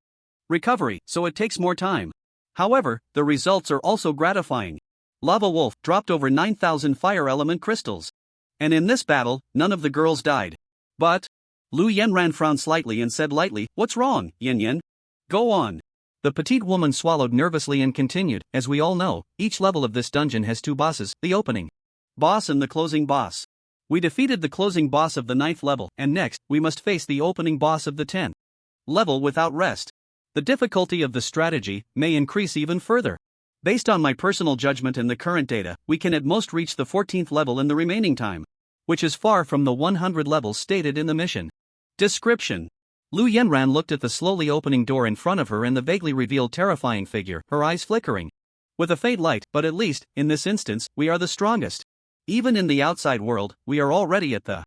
recovery, so it takes more time. However, the results are also gratifying. Lava Wolf dropped over 9,000 fire element crystals. And in this battle, none of the girls died. But Lu Yenran frowned slightly and said lightly, "What's wrong, Yin Yin? Go on." The petite woman swallowed nervously and continued, "As we all know, each level of this dungeon has 2 bosses, the opening boss and the closing boss. We defeated the closing boss of the 9th level, and next, we must face the opening boss of the 10th level without rest. The difficulty of the strategy may increase even further. Based on my personal judgment and the current data, we can at most reach the 14th level in the remaining time, which is far from the 100 levels stated in the mission description." Lu Yenran looked at the slowly opening door in front of her and the vaguely revealed terrifying figure, her eyes flickering with a faint light. "But at least, in this instance, we are the strongest. Even in the outside world, we are already at the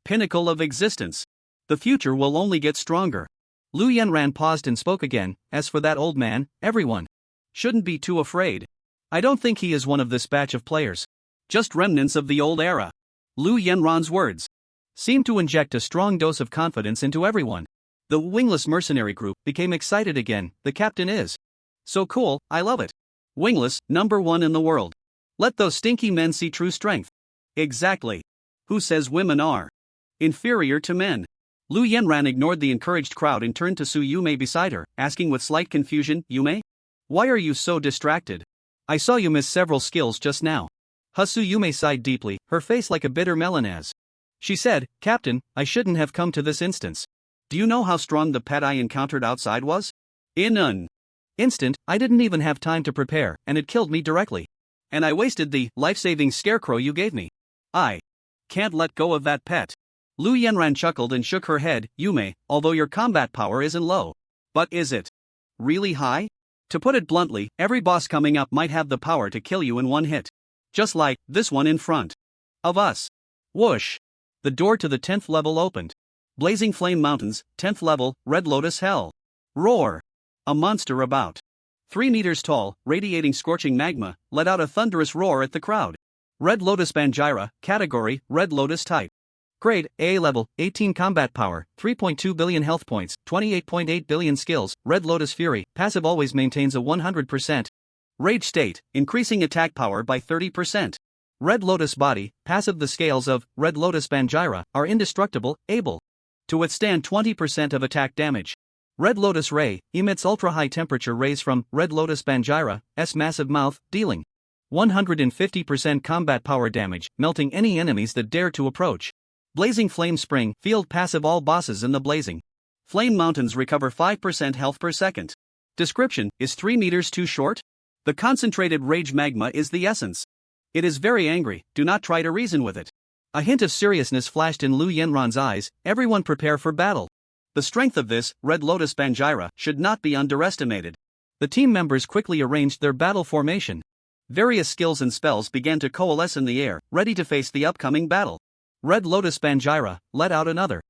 pinnacle of existence. The future will only get stronger." Lu Yenran paused and spoke again, "As for that old man, everyone shouldn't be too afraid. I don't think he is one of this batch of players. Just remnants of the old era." Lu Yenran's words seemed to inject a strong dose of confidence into everyone. The wingless mercenary group became excited again. "The captain is so cool, I love it. Wingless, #1 in the world. Let those stinky men see true strength." "Exactly. Who says women are inferior to men?" Lu Yenran ignored the encouraged crowd and turned to Su Yume beside her, asking with slight confusion, "Yume? Why are you so distracted? I saw you miss several skills just now." Su Yume sighed deeply, her face like a bitter melon as she said, "Captain, I shouldn't have come to this instance. Do you know how strong the pet I encountered outside was? In an instant, I didn't even have time to prepare, and it killed me directly. And I wasted the life-saving scarecrow you gave me. I can't let go of that pet." Lu Yenran chuckled and shook her head. "Yume, although your combat power isn't low. But is it really high? To put it bluntly, every boss coming up might have the power to kill you in one hit. Just like this one in front of us." Whoosh! The door to the 10th level opened. Blazing Flame Mountains, 10th level, Red Lotus Hell. Roar! A monster about 3 meters tall, radiating scorching magma, let out a thunderous roar at the crowd. Red Lotus Banjira, category, Red Lotus type. Grade, A level, 18 combat power, 3.2 billion health points, 28.8 billion skills. Red Lotus Fury, passive always maintains a 100% rage state, increasing attack power by 30%. Red Lotus Body, passive the scales of Red Lotus Banjira are indestructible, able to withstand 20% of attack damage. Red Lotus Ray, emits ultra-high temperature rays from Red Lotus Banjira's massive mouth, dealing 150% combat power damage, melting any enemies that dare to approach. Blazing Flame Spring, field passive all bosses in the Blazing Flame Mountains recover 5% health per second. Description, is 3 meters too short? The concentrated rage magma is the essence. It is very angry, do not try to reason with it. A hint of seriousness flashed in Lu Yenran's eyes. Everyone prepare for battle. The strength of this Red Lotus Banjira should not be underestimated. The team members quickly arranged their battle formation. Various skills and spells began to coalesce in the air, ready to face the upcoming battle. Red Lotus Banjira let out another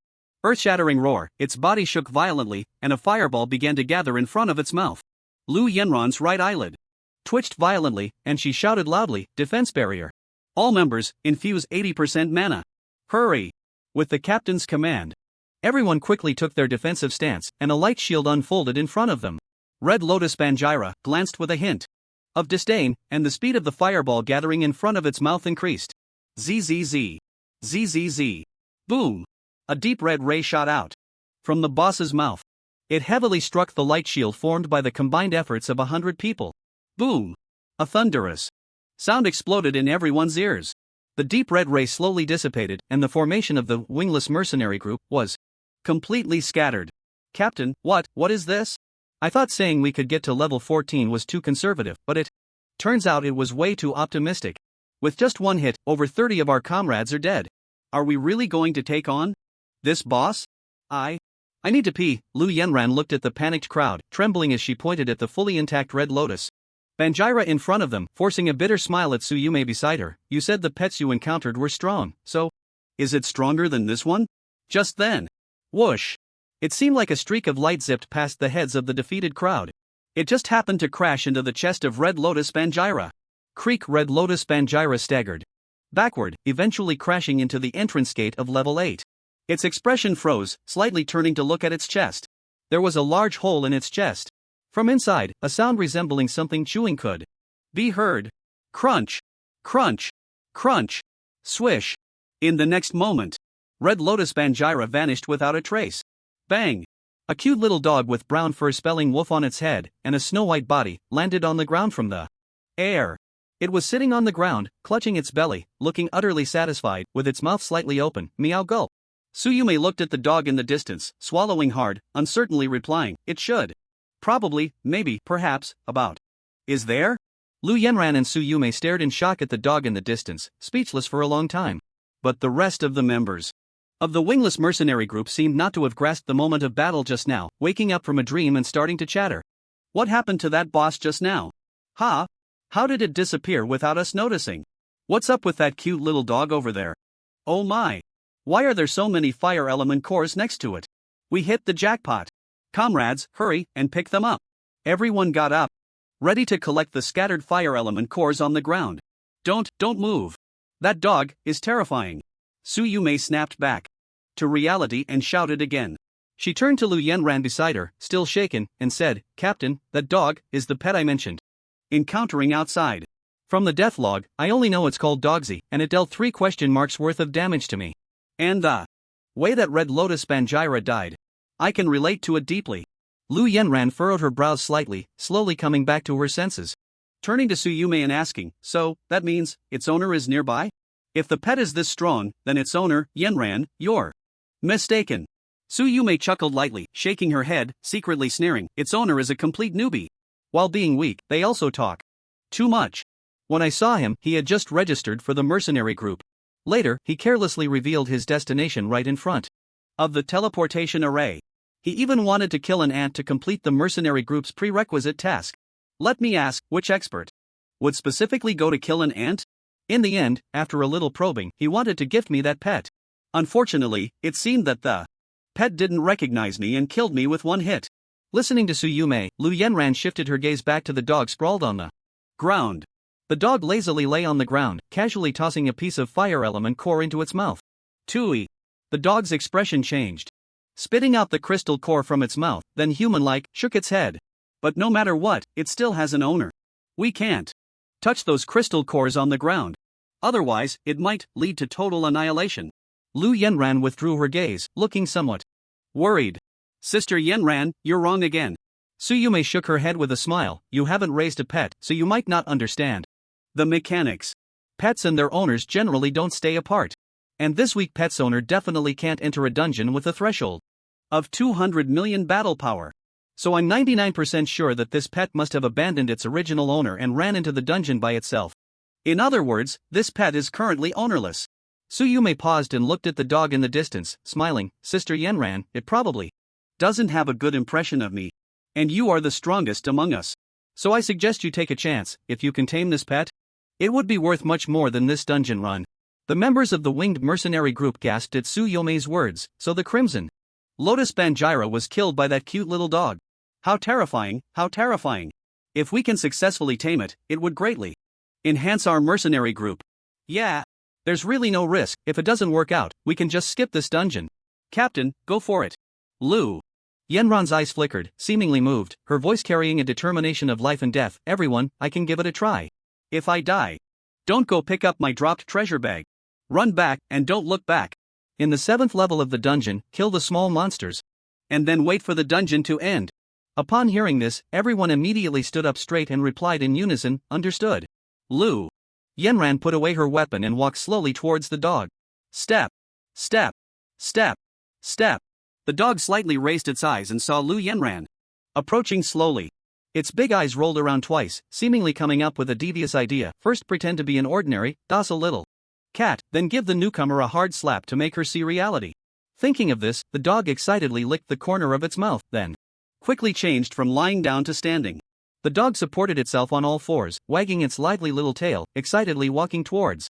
earth-shattering roar, its body shook violently, and a fireball began to gather in front of its mouth. Lu Yenran's right eyelid twitched violently, and she shouted loudly, "Defense barrier. All members, infuse 80% mana. Hurry!" With the captain's command, everyone quickly took their defensive stance, and a light shield unfolded in front of them. Red Lotus Banjira glanced with a hint of disdain, and the speed of the fireball gathering in front of its mouth increased. ZZZ. ZZZ. Boom! A deep red ray shot out from the boss's mouth. It heavily struck the light shield formed by the combined efforts of 100 people. Boom! A thunderous sound exploded in everyone's ears. The deep red ray slowly dissipated, and the formation of the wingless mercenary group was completely scattered. Captain, what is this? I thought saying we could get to level 14 was too conservative, but it turns out it was way too optimistic. With just one hit, over 30 of our comrades are dead. Are we really going to take on this boss? I need to pee. Lu Yenran looked at the panicked crowd, trembling as she pointed at the fully intact Red Lotus Banjira in front of them, forcing a bitter smile at Tsuyume beside her. You said the pets you encountered were strong, so is it stronger than this one? Just then, whoosh! It seemed like a streak of light zipped past the heads of the defeated crowd. It just happened to crash into the chest of Red Lotus Banjira. Creak! Red Lotus Banjira staggered backward, eventually crashing into the entrance gate of level 8. Its expression froze, slightly turning to look at its chest. There was a large hole in its chest. From inside, a sound resembling something chewing could be heard. Crunch! Crunch! Crunch! Swish! In the next moment, Red Lotus Banjira vanished without a trace. Bang! A cute little dog with brown fur spelling wolf on its head, and a snow-white body, landed on the ground from the air. It was sitting on the ground, clutching its belly, looking utterly satisfied, with its mouth slightly open. Meow gulp. Tsuyume looked at the dog in the distance, swallowing hard, uncertainly replying, it should. Probably, maybe, perhaps, about. Is there? Lu Yenran and Tsuyume stared in shock at the dog in the distance, speechless for a long time. But the rest of the members of the wingless mercenary group seemed not to have grasped the moment of battle just now, waking up from a dream and starting to chatter. What happened to that boss just now? How did it disappear without us noticing? What's up with that cute little dog over there? Oh my! Why are there so many fire element cores next to it? We hit the jackpot. Comrades, hurry and pick them up. Everyone got up, ready to collect the scattered fire element cores on the ground. Don't move. That dog is terrifying. Tsuyume snapped back to reality and shouted again. She turned to Lu Yenran beside her, still shaken, and said, Captain, that dog is the pet I mentioned. Encountering outside. From the death log, I only know it's called Dogsy, and it dealt 3 question marks worth of damage to me. And the way that Red Lotus Banjira died, I can relate to it deeply. Lu Yenran furrowed her brows slightly, slowly coming back to her senses. Turning to Tsuyume and asking, so, that means, its owner is nearby? If the pet is this strong, then its owner, Yenran, you're mistaken. Tsuyume chuckled lightly, shaking her head, secretly sneering, its owner is a complete newbie. While being weak, they also talk too much. When I saw him, he had just registered for the mercenary group. Later, he carelessly revealed his destination right in front of the teleportation array. He even wanted to kill an ant to complete the mercenary group's prerequisite task. Let me ask, which expert would specifically go to kill an ant? In the end, after a little probing, he wanted to gift me that pet. Unfortunately, it seemed that the pet didn't recognize me and killed me with one hit. Listening to Tsuyume, Lu Yenran shifted her gaze back to the dog sprawled on the ground. The dog lazily lay on the ground, casually tossing a piece of fire element core into its mouth. Tui. The dog's expression changed. Spitting out the crystal core from its mouth, then human-like, shook its head. But no matter what, it still has an owner. We can't touch those crystal cores on the ground. Otherwise, it might lead to total annihilation. Lu Yenran withdrew her gaze, looking somewhat worried. Sister Yenran, you're wrong again. Tsuyume shook her head with a smile. You haven't raised a pet, so you might not understand the mechanics. Pets and their owners generally don't stay apart. And this weak pet's owner definitely can't enter a dungeon with a threshold of 200 million battle power. So I'm 99% sure that this pet must have abandoned its original owner and ran into the dungeon by itself. In other words, this pet is currently ownerless. Tsuyume paused and looked at the dog in the distance, smiling. Sister Yenran, it probably doesn't have a good impression of me. And you are the strongest among us. So I suggest you take a chance. If you can tame this pet, it would be worth much more than this dungeon run. The members of the winged mercenary group gasped at Tsuyume's words. So the Crimson Lotus Banjira was killed by that cute little dog. How terrifying, how terrifying. If we can successfully tame it, it would greatly enhance our mercenary group. Yeah. There's really no risk. If it doesn't work out, we can just skip this dungeon. Captain, go for it. Lu Yenran's eyes flickered, seemingly moved, her voice carrying a determination of life and death. Everyone, I can give it a try. If I die, don't go pick up my dropped treasure bag. Run back, and don't look back. In the 7th level of the dungeon, kill the small monsters. And then wait for the dungeon to end. Upon hearing this, everyone immediately stood up straight and replied in unison, understood. Lu Yenran put away her weapon and walked slowly towards the dog. Step, step, step, step. The dog slightly raised its eyes and saw Lu Yenran approaching slowly. Its big eyes rolled around twice, seemingly coming up with a devious idea. First pretend to be an ordinary, docile little cat, then give the newcomer a hard slap to make her see reality. Thinking of this, the dog excitedly licked the corner of its mouth, then quickly changed from lying down to standing. The dog supported itself on all fours, wagging its lively little tail, excitedly walking towards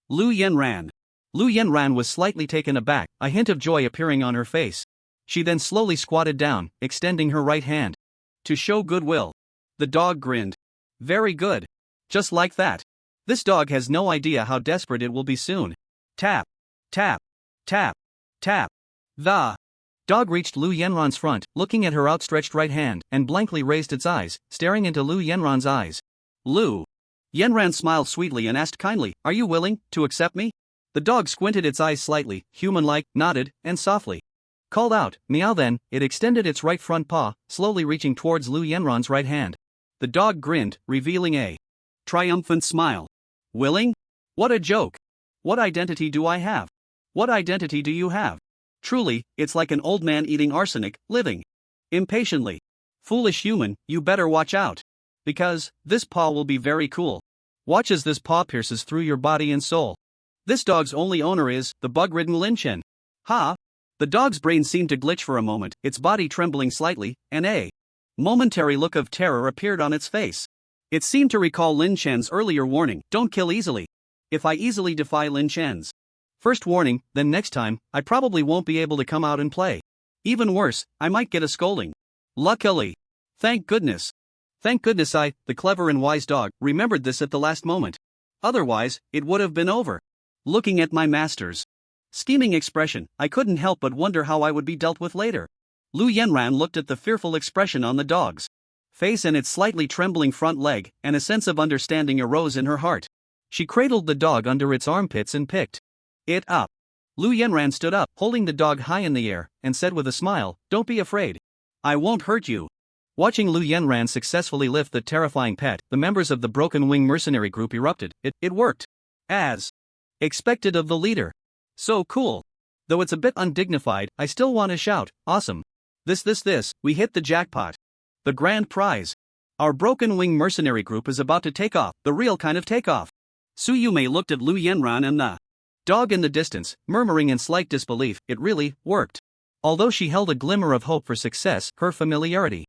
Lu Yenran. Lu Yenran was slightly taken aback, a hint of joy appearing on her face. She then slowly squatted down, extending her right hand to show goodwill. The dog grinned. Very good. Just like that. This dog has no idea how desperate it will be soon. Tap, tap, tap, tap. The dog reached Lu Yenran's front, looking at her outstretched right hand, and blankly raised its eyes, staring into Lu Yenran's eyes. Lu Yenran smiled sweetly and asked kindly, "Are you willing to accept me?" The dog squinted its eyes slightly, human-like, nodded, and softly called out, "Meow." Then, it extended its right front paw, slowly reaching towards Lu Yenran's right hand. The dog grinned, revealing a triumphant smile. Willing? What a joke. What identity do I have? What identity do you have? Truly, it's like an old man eating arsenic, living impatiently. Foolish human, you better watch out. Because this paw will be very cool. Watch as this paw pierces through your body and soul. This dog's only owner is the bug-ridden Lin Chen. Ha! The dog's brain seemed to glitch for a moment, its body trembling slightly, and a momentary look of terror appeared on its face. It seemed to recall Lin Chen's earlier warning, "Don't kill easily. If I easily defy Lin Chen's first warning, then next time, I probably won't be able to come out and play. Even worse, I might get a scolding." Luckily. Thank goodness. Thank goodness the clever and wise dog, remembered this at the last moment. Otherwise, it would have been over. Looking at my master's scheming expression, I couldn't help but wonder how I would be dealt with later. Lu Yenran looked at the fearful expression on the dog's face and its slightly trembling front leg, and a sense of understanding arose in her heart. She cradled the dog under its armpits and picked it up. Lu Yenran stood up, holding the dog high in the air, and said with a smile, "Don't be afraid. I won't hurt you." Watching Lu Yenran successfully lift the terrifying pet, the members of the Broken Wing mercenary group erupted. It worked. As expected of the leader. So cool. Though it's a bit undignified, I still want to shout, "Awesome. This, we hit the jackpot. The grand prize. Our Broken Wing mercenary group is about to take off, the real kind of takeoff." Su Yume looked at Lu Yenran and the dog in the distance, murmuring in slight disbelief, it really worked. Although she held a glimmer of hope for success, her familiarity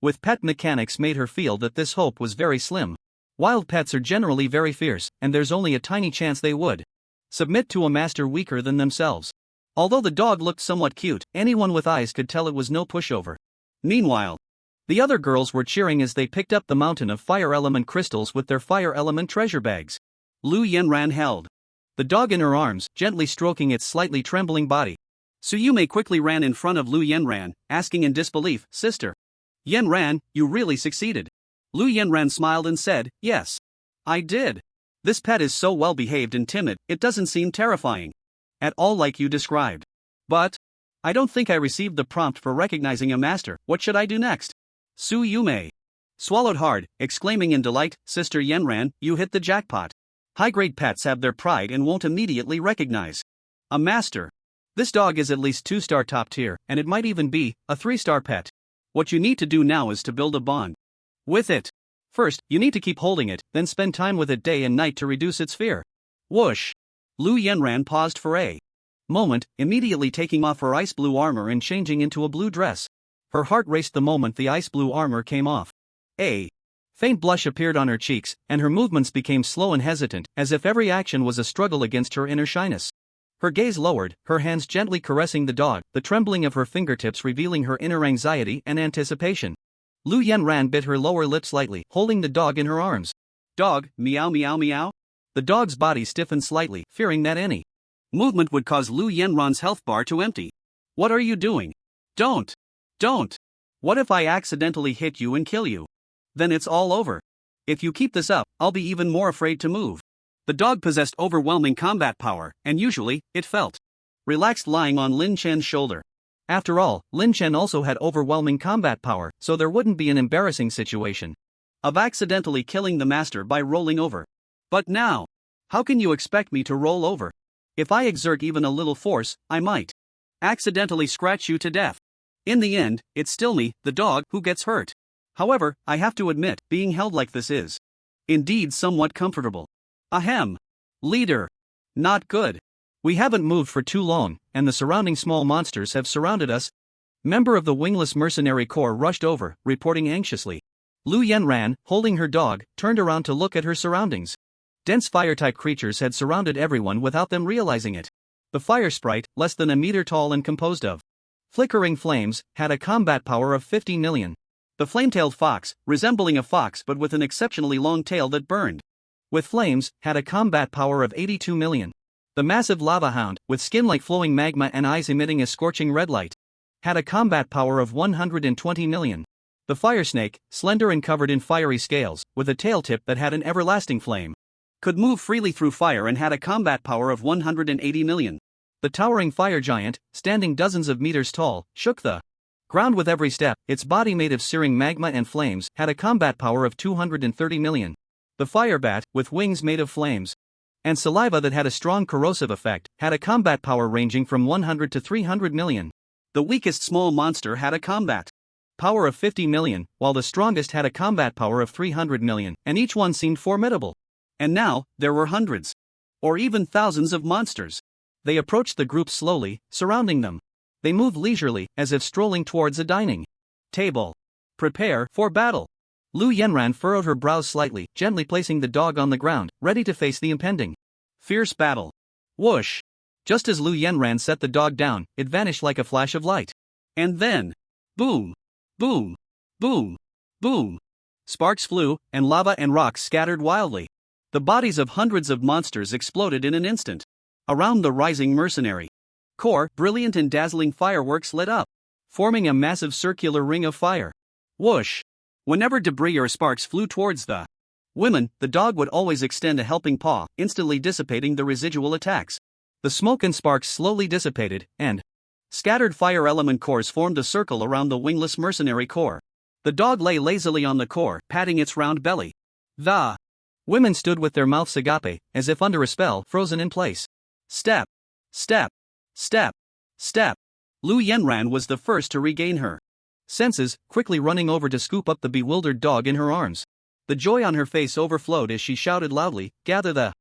with pet mechanics made her feel that this hope was very slim. Wild pets are generally very fierce, and there's only a tiny chance they would submit to a master weaker than themselves. Although the dog looked somewhat cute, anyone with eyes could tell it was no pushover. Meanwhile, the other girls were cheering as they picked up the mountain of fire element crystals with their fire element treasure bags. Lu Yenran held the dog in her arms, gently stroking its slightly trembling body. Tsuyume quickly ran in front of Lu Yenran, asking in disbelief, "Sister Yenran, you really succeeded?" Lu Yenran smiled and said, "Yes. I did. This pet is so well behaved and timid, it doesn't seem terrifying at all like you described. But I don't think I received the prompt for recognizing a master. What should I do next?" Su Yume swallowed hard, exclaiming in delight, "Sister Yenran, you hit the jackpot. High-grade pets have their pride and won't immediately recognize a master. This dog is at least 2-star top tier, and it might even be a 3-star pet. What you need to do now is to build a bond with it. First, you need to keep holding it, then spend time with it day and night to reduce its fear." Whoosh! Lu Yenran paused for a moment, immediately taking off her ice blue armor and changing into a blue dress. Her heart raced the moment the ice blue armor came off. A faint blush appeared on her cheeks, and her movements became slow and hesitant, as if every action was a struggle against her inner shyness. Her gaze lowered, her hands gently caressing the dog, the trembling of her fingertips revealing her inner anxiety and anticipation. Lu Yenran bit her lower lip slightly, holding the dog in her arms. "Dog, meow meow meow." The dog's body stiffened slightly, fearing that any movement would cause Lu Yenran's health bar to empty. "What are you doing? Don't! What if I accidentally hit you and kill you? Then it's all over. If you keep this up, I'll be even more afraid to move." The dog possessed overwhelming combat power, and usually, it felt relaxed lying on Lin Chen's shoulder. After all, Lin Chen also had overwhelming combat power, so there wouldn't be an embarrassing situation of accidentally killing the master by rolling over. But now, how can you expect me to roll over? If I exert even a little force, I might accidentally scratch you to death. In the end, it's still me, the dog, who gets hurt. However, I have to admit, being held like this is indeed somewhat comfortable. Ahem. Leader. Not good. We haven't moved for too long, and the surrounding small monsters have surrounded us. Member of the wingless mercenary corps rushed over, reporting anxiously. Lu Yanran, holding her dog, turned around to look at her surroundings. Dense fire-type creatures had surrounded everyone without them realizing it. The fire sprite, less than a meter tall and composed of flickering flames, had a combat power of 50 million. The flame-tailed fox, resembling a fox but with an exceptionally long tail that burned with flames, had a combat power of 82 million. The massive lava hound, with skin like flowing magma and eyes emitting a scorching red light, had a combat power of 120 million. The fire snake, slender and covered in fiery scales, with a tail tip that had an everlasting flame, could move freely through fire and had a combat power of 180 million. The towering fire giant, standing dozens of meters tall, shook the ground with every step. Its body made of searing magma and flames had a combat power of 230 million. The fire bat, with wings made of flames and saliva that had a strong corrosive effect, had a combat power ranging from 100 to 300 million. The weakest small monster had a combat power of 50 million, while the strongest had a combat power of 300 million, and each one seemed formidable. And now, there were hundreds, or even thousands of monsters. They approached the group slowly, surrounding them. They moved leisurely, as if strolling towards a dining table. Prepare for battle. Lu Yanran furrowed her brows slightly, gently placing the dog on the ground, ready to face the impending fierce battle. Whoosh! Just as Lu Yanran set the dog down, it vanished like a flash of light. And then, boom! Boom! Boom! Boom! Sparks flew, and lava and rocks scattered wildly. The bodies of hundreds of monsters exploded in an instant. Around the rising mercenary corps, brilliant and dazzling fireworks lit up, forming a massive circular ring of fire. Whoosh! Whenever debris or sparks flew towards the women, the dog would always extend a helping paw, instantly dissipating the residual attacks. The smoke and sparks slowly dissipated, and scattered fire element cores formed a circle around the wingless mercenary corps. The dog lay lazily on the core, patting its round belly. The women stood with their mouths agape, as if under a spell, frozen in place. Step, step, step, step. Lu Yanran was the first to regain her senses, quickly running over to scoop up the bewildered dog in her arms. The joy on her face overflowed as she shouted loudly, "Gather the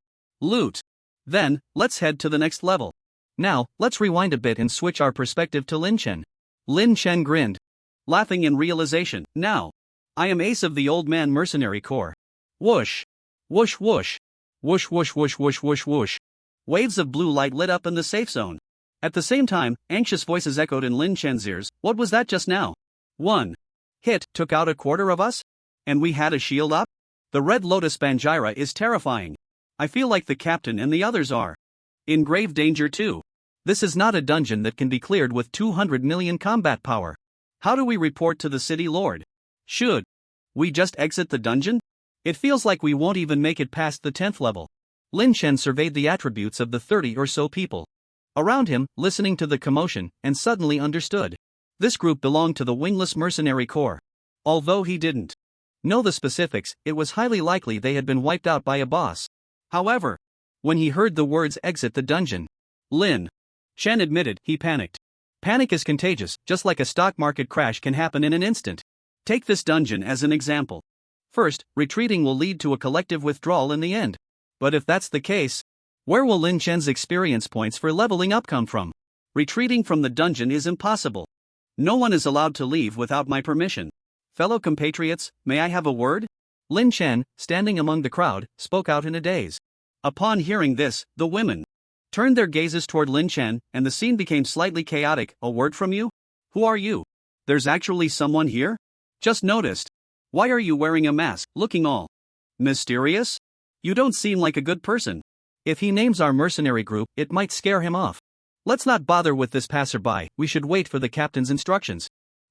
loot! Then, let's head to the next level." Now, let's rewind a bit and switch our perspective to Lin Chen. Lin Chen grinned, laughing in realization. Now, I am ace of the old man mercenary corps. Whoosh! Whoosh whoosh! Whoosh whoosh whoosh whoosh whoosh whoosh! Waves of blue light lit up in the safe zone. At the same time, anxious voices echoed in Lin Chen's ears. What was that just now? One hit took out a quarter of us? And we had a shield up? The Red Lotus Banjira is terrifying. I feel like the captain and the others are in grave danger too. This is not a dungeon that can be cleared with 200 million combat power. How do we report to the city lord? Should we just exit the dungeon? It feels like we won't even make it past the 10th level. Lin Chen surveyed the attributes of the 30 or so people around him, listening to the commotion, and suddenly understood. This group belonged to the wingless mercenary corps. Although he didn't know the specifics, it was highly likely they had been wiped out by a boss. However, when he heard the words exit the dungeon, Lin Chen admitted he panicked. Panic is contagious, just like a stock market crash can happen in an instant. Take this dungeon as an example. First, retreating will lead to a collective withdrawal in the end. But if that's the case, where will Lin Chen's experience points for leveling up come from? Retreating from the dungeon is impossible. No one is allowed to leave without my permission. Fellow compatriots, may I have a word? Lin Chen, standing among the crowd, spoke out in a daze. Upon hearing this, the women turned their gazes toward Lin Chen, and the scene became slightly chaotic. A word from you? Who are you? There's actually someone here? Just noticed. Why are you wearing a mask, looking all mysterious? You don't seem like a good person. If he names our mercenary group, it might scare him off. Let's not bother with this passerby, we should wait for the captain's instructions.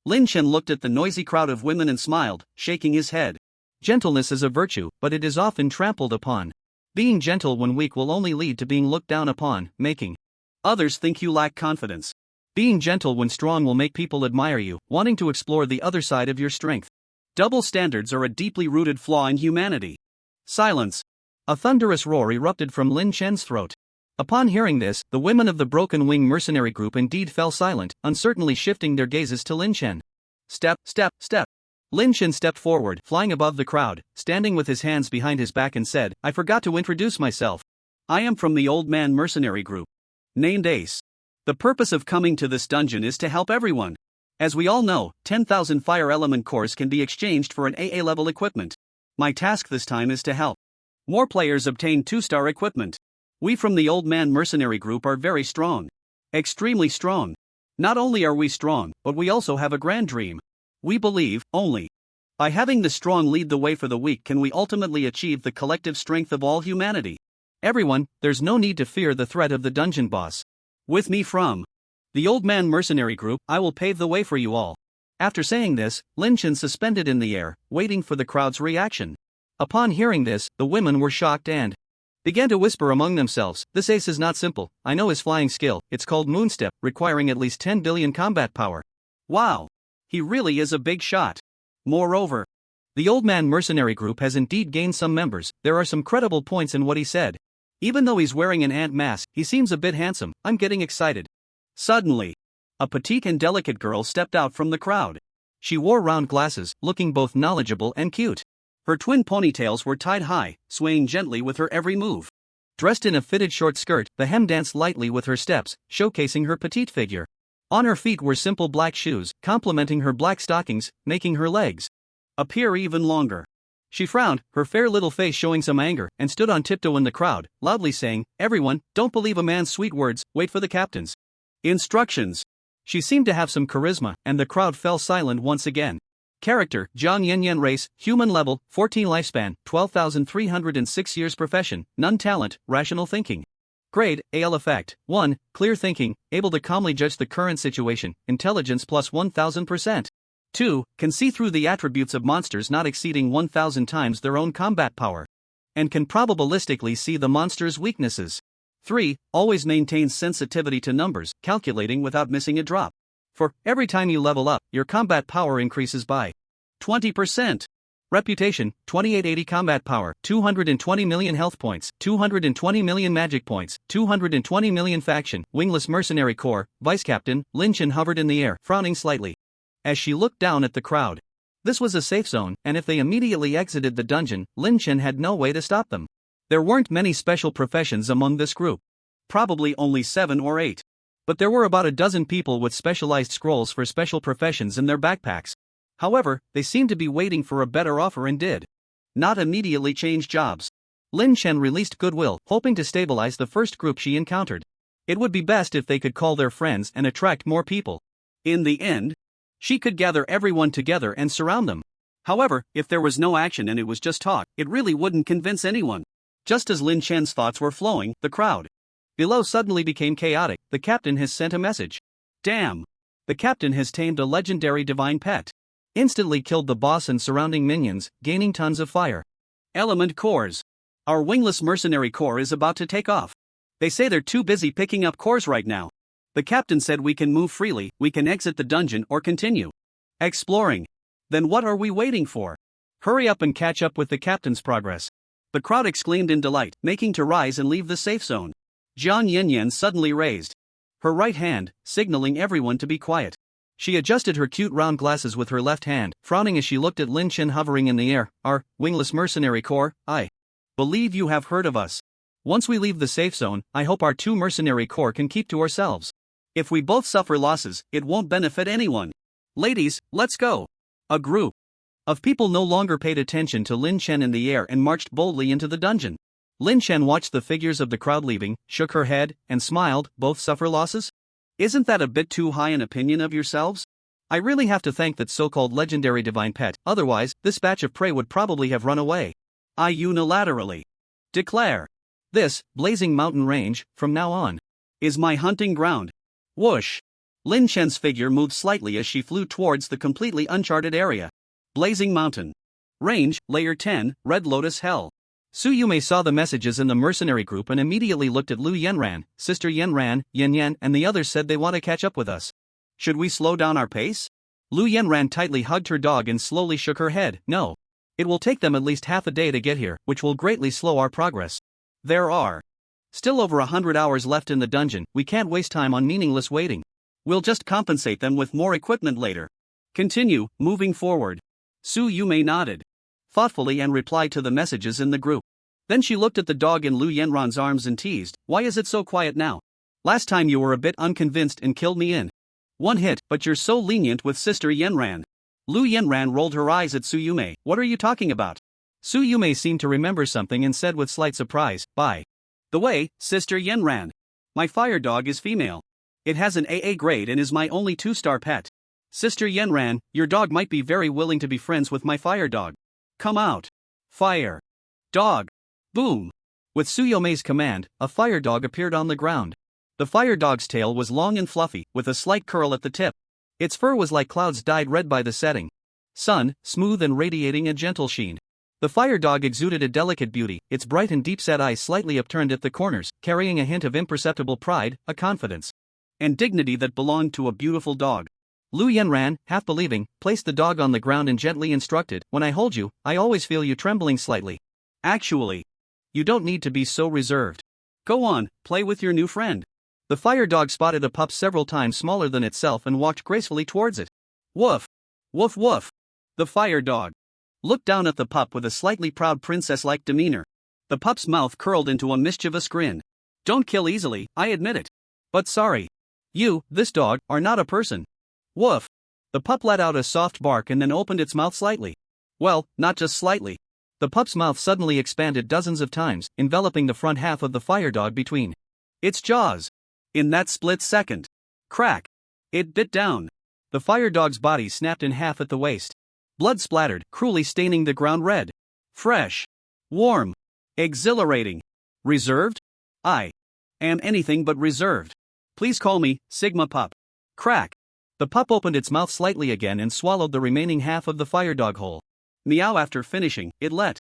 Lin Chen looked at the noisy crowd of women and smiled, shaking his head. Gentleness is a virtue, but it is often trampled upon. Being gentle when weak will only lead to being looked down upon, making others think you lack confidence. Being gentle when strong will make people admire you, wanting to explore the other side of your strength. Double standards are a deeply rooted flaw in humanity. Silence. A thunderous roar erupted from Lin Chen's throat. Upon hearing this, the women of the Broken Wing mercenary group indeed fell silent, uncertainly shifting their gazes to Lin Chen. Step, step, step. Lin Chen stepped forward, flying above the crowd, standing with his hands behind his back and said, I forgot to introduce myself. I am from the Old Man mercenary group. Named Ace. The purpose of coming to this dungeon is to help everyone. As we all know, 10,000 fire element cores can be exchanged for an AA level equipment. My task this time is to help more players obtain 2-star equipment. We from the Old Man mercenary group are very strong. Extremely strong. Not only are we strong, but we also have a grand dream. We believe, only by having the strong lead the way for the weak can we ultimately achieve the collective strength of all humanity. Everyone, there's no need to fear the threat of the dungeon boss. With me from the Old Man mercenary group, I will pave the way for you all. After saying this, Lin Chen suspended in the air, waiting for the crowd's reaction. Upon hearing this, the women were shocked and began to whisper among themselves, this ace is not simple, I know his flying skill, it's called Moonstep, requiring at least 10 billion combat power. Wow! He really is a big shot. Moreover, the Old Man mercenary group has indeed gained some members, there are some credible points in what he said. Even though he's wearing an ant mask, he seems a bit handsome, I'm getting excited. Suddenly, a petite and delicate girl stepped out from the crowd. She wore round glasses, looking both knowledgeable and cute. Her twin ponytails were tied high, swaying gently with her every move. Dressed in a fitted short skirt, the hem danced lightly with her steps, showcasing her petite figure. On her feet were simple black shoes, complementing her black stockings, making her legs appear even longer. She frowned, her fair little face showing some anger, and stood on tiptoe in the crowd, loudly saying, everyone, don't believe a man's sweet words, wait for the captain's instructions. She seemed to have some charisma, and the crowd fell silent once again. Character, Jiang Yanyan race, human level, 14 lifespan, 12,306 years profession, none talent, rational thinking. Grade, AL effect, 1, clear thinking, able to calmly judge the current situation, intelligence plus 1000%. 2, can see through the attributes of monsters not exceeding 1000 times their own combat power. And can probabilistically see the monster's weaknesses. 3, always maintains sensitivity to numbers, calculating without missing a drop. For every time you level up, your combat power increases by 20%. Reputation, 2880 combat power, 220 million health points, 220 million magic points, 220 million faction, wingless mercenary corps, vice captain. Lin Chen hovered in the air, frowning slightly as she looked down at the crowd. This was a safe zone, and if they immediately exited the dungeon, Lin Chen had no way to stop them. There weren't many special professions among this group. Probably only 7 or 8. But there were about a dozen people with specialized scrolls for special professions in their backpacks. However, they seemed to be waiting for a better offer and did not immediately change jobs. Lin Chen released goodwill, hoping to stabilize the first group she encountered. It would be best if they could call their friends and attract more people. In the end, she could gather everyone together and surround them. However, if there was no action and it was just talk, it really wouldn't convince anyone. Just as Lin Chen's thoughts were flowing, the crowd below suddenly became chaotic. The captain has sent a message. Damn! The captain has tamed a legendary divine pet. Instantly killed the boss and surrounding minions, gaining tons of fire element cores. Our wingless mercenary corps is about to take off. They say they're too busy picking up cores right now. The captain said we can move freely, we can exit the dungeon or continue exploring. Then what are we waiting for? Hurry up and catch up with the captain's progress. The crowd exclaimed in delight, making to rise and leave the safe zone. Jiang Yanyan suddenly raised her right hand, signaling everyone to be quiet. She adjusted her cute round glasses with her left hand, frowning as she looked at Lin Chen hovering in the air. Our wingless mercenary corps, I believe you have heard of us. Once we leave the safe zone, I hope our 2 mercenary corps can keep to ourselves. If we both suffer losses, it won't benefit anyone. Ladies, let's go. A group of people no longer paid attention to Lin Chen in the air and marched boldly into the dungeon. Lin Chen watched the figures of the crowd leaving, shook her head, and smiled. Both suffer losses? Isn't that a bit too high an opinion of yourselves? I really have to thank that so-called legendary divine pet, otherwise, this batch of prey would probably have run away. I unilaterally declare this blazing mountain range, from now on, is my hunting ground. Whoosh! Lin Chen's figure moved slightly as she flew towards the completely uncharted area. Blazing Mountain. Range, Layer 10, Red Lotus Hell. Su Yume saw the messages in the mercenary group and immediately looked at Lu Yenran, Sister Yenran, Yen, and the others said they want to catch up with us. Should we slow down our pace? Lu Yenran tightly hugged her dog and slowly shook her head. No. It will take them at least half a day to get here, which will greatly slow our progress. There are still over 100 hours left in the dungeon. We can't waste time on meaningless waiting. We'll just compensate them with more equipment later. Continue, moving forward. Su Yume nodded thoughtfully and replied to the messages in the group. Then she looked at the dog in Lu Yenran's arms and teased, "Why is it so quiet now? Last time you were a bit unconvinced and killed me in one hit, but you're so lenient with Sister Yenran." Lu Yenran rolled her eyes at Su Yume. "What are you talking about?" Su Yume seemed to remember something and said with slight surprise, "By the way, Sister Yenran, my fire dog is female. It has an AA grade and is my only 2-star pet. Sister Yenran, your dog might be very willing to be friends with my fire dog. Come out. Fire. Dog." Boom. With Su Yume's command, a fire dog appeared on the ground. The fire dog's tail was long and fluffy, with a slight curl at the tip. Its fur was like clouds dyed red by the setting sun, smooth and radiating a gentle sheen. The fire dog exuded a delicate beauty, its bright and deep-set eyes slightly upturned at the corners, carrying a hint of imperceptible pride, a confidence, and dignity that belonged to a beautiful dog. Lu Yenran, half believing, placed the dog on the ground and gently instructed, "When I hold you, I always feel you trembling slightly. Actually, you don't need to be so reserved. Go on, play with your new friend." The fire dog spotted a pup several times smaller than itself and walked gracefully towards it. Woof! Woof woof! The fire dog looked down at the pup with a slightly proud princess-like demeanor. The pup's mouth curled into a mischievous grin. "Don't kill easily, I admit it. But sorry. You, this dog, are not a person." Woof! The pup let out a soft bark and then opened its mouth slightly. Well, not just slightly. The pup's mouth suddenly expanded dozens of times, enveloping the front half of the fire dog between its jaws. In that split second, crack! It bit down. The fire dog's body snapped in half at the waist. Blood splattered, cruelly staining the ground red. Fresh. Warm. Exhilarating. Reserved? I am anything but reserved. Please call me Sigma Pup. Crack! The pup opened its mouth slightly again and swallowed the remaining half of the fire dog whole. Meow. After finishing, it let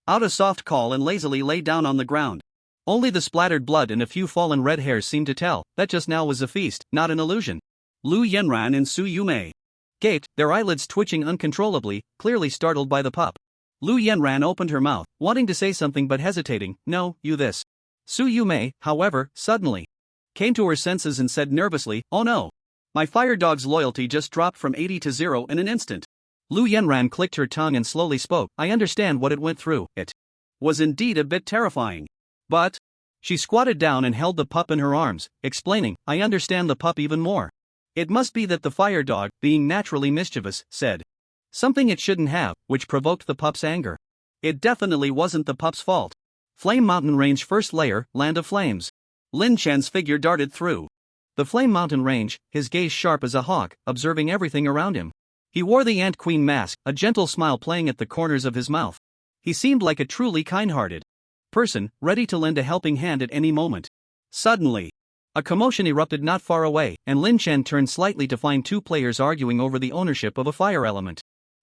out a soft call and lazily lay down on the ground. Only the splattered blood and a few fallen red hairs seemed to tell that just now was a feast, not an illusion. Lu Yenran and Su Yume gaped, their eyelids twitching uncontrollably, clearly startled by the pup. Lu Yenran opened her mouth, wanting to say something but hesitating. "No, you this." Su Yume, however, suddenly came to her senses and said nervously, "Oh no. My fire dog's loyalty just dropped from 80 to 0 in an instant." Lu Yenran clicked her tongue and slowly spoke. "I understand what it went through. It was indeed a bit terrifying. But..." She squatted down and held the pup in her arms, explaining, "I understand the pup even more. It must be that the fire dog, being naturally mischievous, said something it shouldn't have, which provoked the pup's anger. It definitely wasn't the pup's fault." Flame Mountain Range First Layer, Land of Flames. Lin Chen's figure darted through the Flame Mountain Range, his gaze sharp as a hawk, observing everything around him. He wore the Ant Queen mask, a gentle smile playing at the corners of his mouth. He seemed like a truly kind-hearted person, ready to lend a helping hand at any moment. Suddenly, a commotion erupted not far away, and Lin Chen turned slightly to find two players arguing over the ownership of a fire element.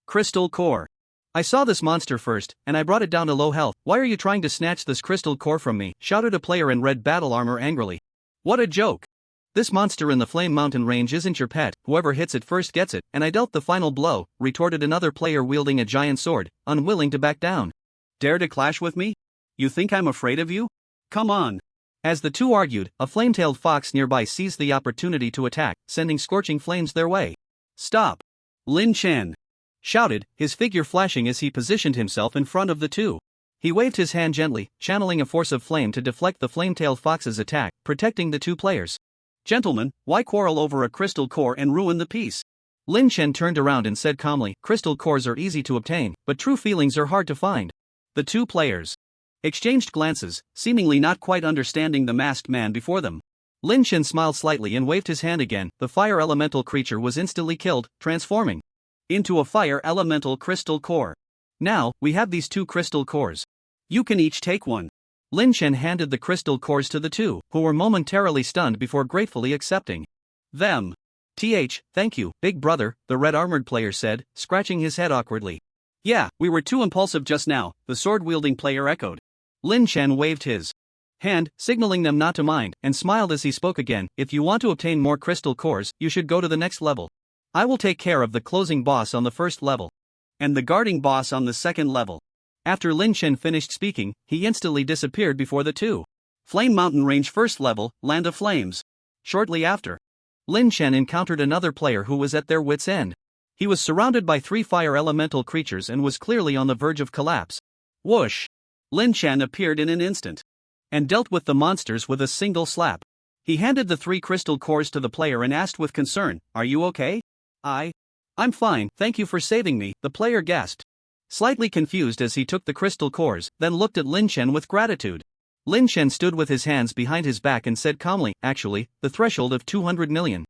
Crystal Core. "I saw this monster first, and I brought it down to low health. Why are you trying to snatch this crystal core from me?" shouted a player in red battle armor angrily. "What a joke! This monster in the Flame Mountain Range isn't your pet, whoever hits it first gets it, and I dealt the final blow," retorted another player wielding a giant sword, unwilling to back down. "Dare to clash with me? You think I'm afraid of you? Come on." As the two argued, a flame-tailed fox nearby seized the opportunity to attack, sending scorching flames their way. "Stop!" Lin Chen shouted, his figure flashing as he positioned himself in front of the two. He waved his hand gently, channeling a force of flame to deflect the flame-tailed fox's attack, protecting the two players. "Gentlemen, why quarrel over a crystal core and ruin the peace?" Lin Chen turned around and said calmly, "Crystal cores are easy to obtain, but true feelings are hard to find." The two players exchanged glances, seemingly not quite understanding the masked man before them. Lin Chen smiled slightly and waved his hand again. The fire elemental creature was instantly killed, transforming into a fire elemental crystal core. "Now, we have these two crystal cores. You can each take one." Lin Chen handed the crystal cores to the two, who were momentarily stunned before gratefully accepting them. Thank you, big brother," the red-armored player said, scratching his head awkwardly. "Yeah, we were too impulsive just now," the sword-wielding player echoed. Lin Chen waved his hand, signaling them not to mind, and smiled as he spoke again. If you want to obtain more crystal cores, you should go to the next level. I will take care of the closing boss on the first level, and the guarding boss on the second level. After Lin Chen finished speaking, he instantly disappeared before the two. Flame Mountain Range first level, Land of Flames. Shortly after, Lin Chen encountered another player who was at their wits' end. He was surrounded by 3 fire elemental creatures and was clearly on the verge of collapse. Whoosh! Lin Chen appeared in an instant and dealt with the monsters with a single slap. He handed the 3 crystal cores to the player and asked with concern, "Are you okay?" I'm fine, thank you for saving me," the player gasped. Slightly confused as he took the crystal cores, then looked at Lin Chen with gratitude. Lin Chen stood with his hands behind his back and said calmly, "Actually, the threshold of 200 million.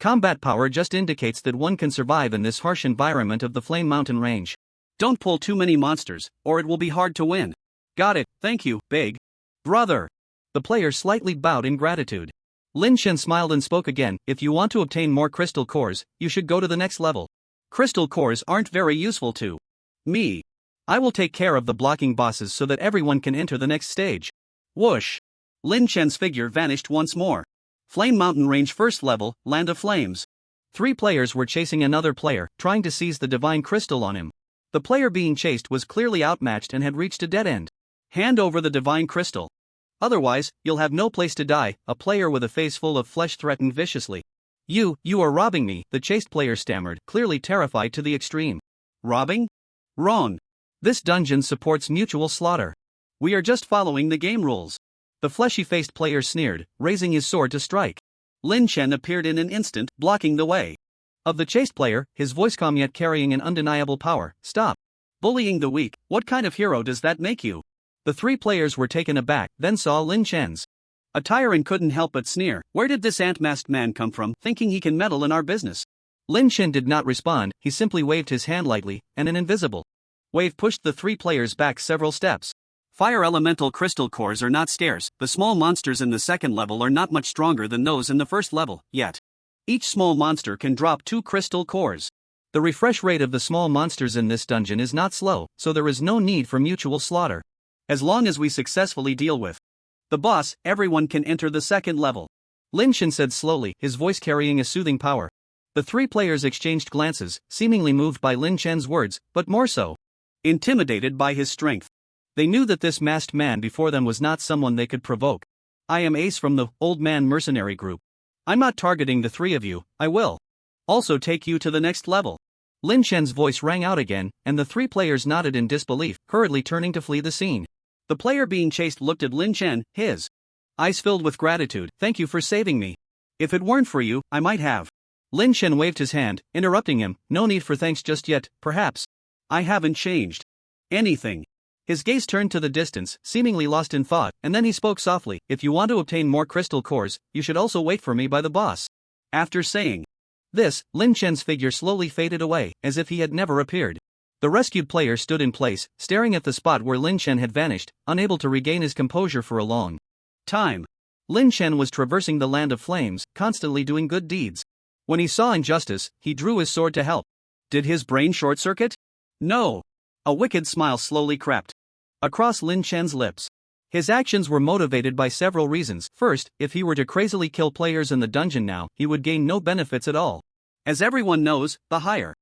Combat power just indicates that one can survive in this harsh environment of the Flame Mountain Range. Don't pull too many monsters, or it will be hard to win." "Got it, thank you, big brother." The player slightly bowed in gratitude. Lin Chen smiled and spoke again, "If you want to obtain more crystal cores, you should go to the next level. Crystal cores aren't very useful to me. I will take care of the blocking bosses so that everyone can enter the next stage." Whoosh! Lin Chen's figure vanished once more. Flame Mountain Range first level, Land of Flames. 3 players were chasing another player, trying to seize the divine crystal on him. The player being chased was clearly outmatched and had reached a dead end. "Hand over the divine crystal. Otherwise, you'll have no place to die," a player with a face full of flesh threatened viciously. You are robbing me," the chased player stammered, clearly terrified to the extreme. "Robbing? Wrong. This dungeon supports mutual slaughter. We are just following the game rules." The fleshy-faced player sneered, raising his sword to strike. Lin Chen appeared in an instant, blocking the way of the chased player, his voice calm yet carrying an undeniable power. "Stop bullying the weak. What kind of hero does that make you?" The 3 players were taken aback, then saw Lin Chen's attire and couldn't help but sneer. "Where did this ant-masked man come from, thinking he can meddle in our business?" Lin Chen did not respond, he simply waved his hand lightly, and an invisible wave pushed the 3 players back several steps. Fire elemental crystal cores are not scarce. The small monsters in the second level are not much stronger than those in the first level, yet each small monster can drop 2 crystal cores. The refresh rate of the small monsters in this dungeon is not slow, so there is no need for mutual slaughter. As long as we successfully deal with the boss, everyone can enter the second level. Lin Chen said slowly, his voice carrying a soothing power. The 3 players exchanged glances, seemingly moved by Lin Chen's words, but more so intimidated by his strength. They knew that this masked man before them was not someone they could provoke. "I am Ace from the Old Man Mercenary Group. I'm not targeting the 3 of you, I will also take you to the next level." Lin Chen's voice rang out again, and the 3 players nodded in disbelief, hurriedly turning to flee the scene. The player being chased looked at Lin Chen, his eyes filled with gratitude. "Thank you for saving me. If it weren't for you, I might have." Lin Chen waved his hand, interrupting him, "No need for thanks just yet, perhaps. I haven't changed anything." His gaze turned to the distance, seemingly lost in thought, and then he spoke softly, "If you want to obtain more crystal cores, you should also wait for me by the boss." After saying this, Lin Chen's figure slowly faded away, as if he had never appeared. The rescued player stood in place, staring at the spot where Lin Chen had vanished, unable to regain his composure for a long time. Lin Chen was traversing the Land of Flames, constantly doing good deeds. When he saw injustice, he drew his sword to help. Did his brain short-circuit? No. A wicked smile slowly crept across Lin Chen's lips. His actions were motivated by several reasons. First, if he were to crazily kill players in the dungeon now, he would gain no benefits at all. As everyone knows, the higher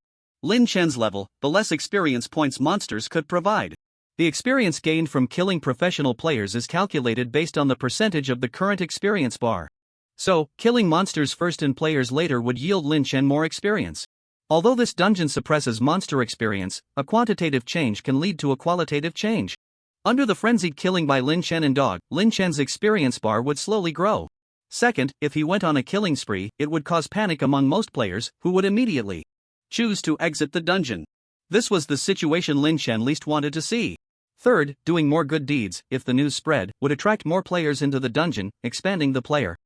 Lin Chen's level, the less experience points monsters could provide. The experience gained from killing professional players is calculated based on the percentage of the current experience bar. So, killing monsters first and players later would yield Lin Chen more experience. Although this dungeon suppresses monster experience, a quantitative change can lead to a qualitative change. Under the frenzied killing by Lin Chen and Dog, Lin Chen's experience bar would slowly grow. Second, if he went on a killing spree, it would cause panic among most players, who would immediately choose to exit the dungeon. This was the situation Lin Chen least wanted to see. Third, doing more good deeds, if the news spread, would attract more players into the dungeon, expanding the player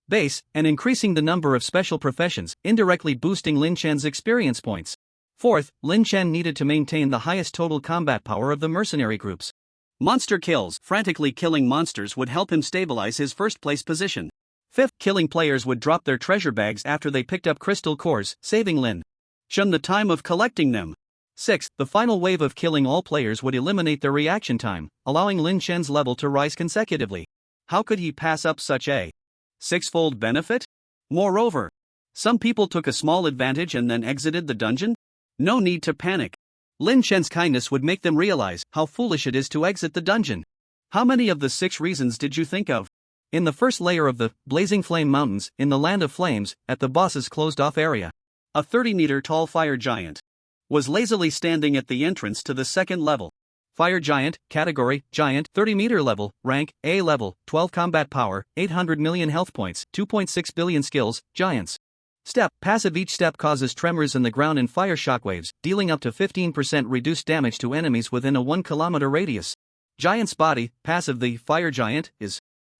base, and increasing the number of special professions, indirectly boosting Lin Chen's experience points. Fourth, Lin Chen needed to maintain the highest total combat power of the mercenary groups. Monster kills, frantically killing monsters would help him stabilize his first-place position. Fifth, killing players would drop their treasure bags after they picked up crystal cores, saving Lin Chen the time of collecting them. 6. The final wave of killing all players would eliminate their reaction time, allowing Lin Chen's level to rise consecutively. How could he pass up such a six-fold benefit? Moreover, some people took a small advantage and then exited the dungeon? No need to panic. Lin Chen's kindness would make them realize how foolish it is to exit the dungeon. How many of the 6 reasons did you think of? In the first layer of the Blazing Flame Mountains, in the Land of Flames, at the boss's closed-off area, a 30-meter-tall fire giant was lazily standing at the entrance to the second level. Fire Giant, category, Giant, 30-meter level, rank, A level, 12 combat power, 800 million health points, 2.6 billion skills, Giants. Step, passive. Each step causes tremors in the ground and fire shockwaves, dealing up to 15% reduced damage to enemies within a 1-kilometer radius. Giant's body, passive. The Fire Giant is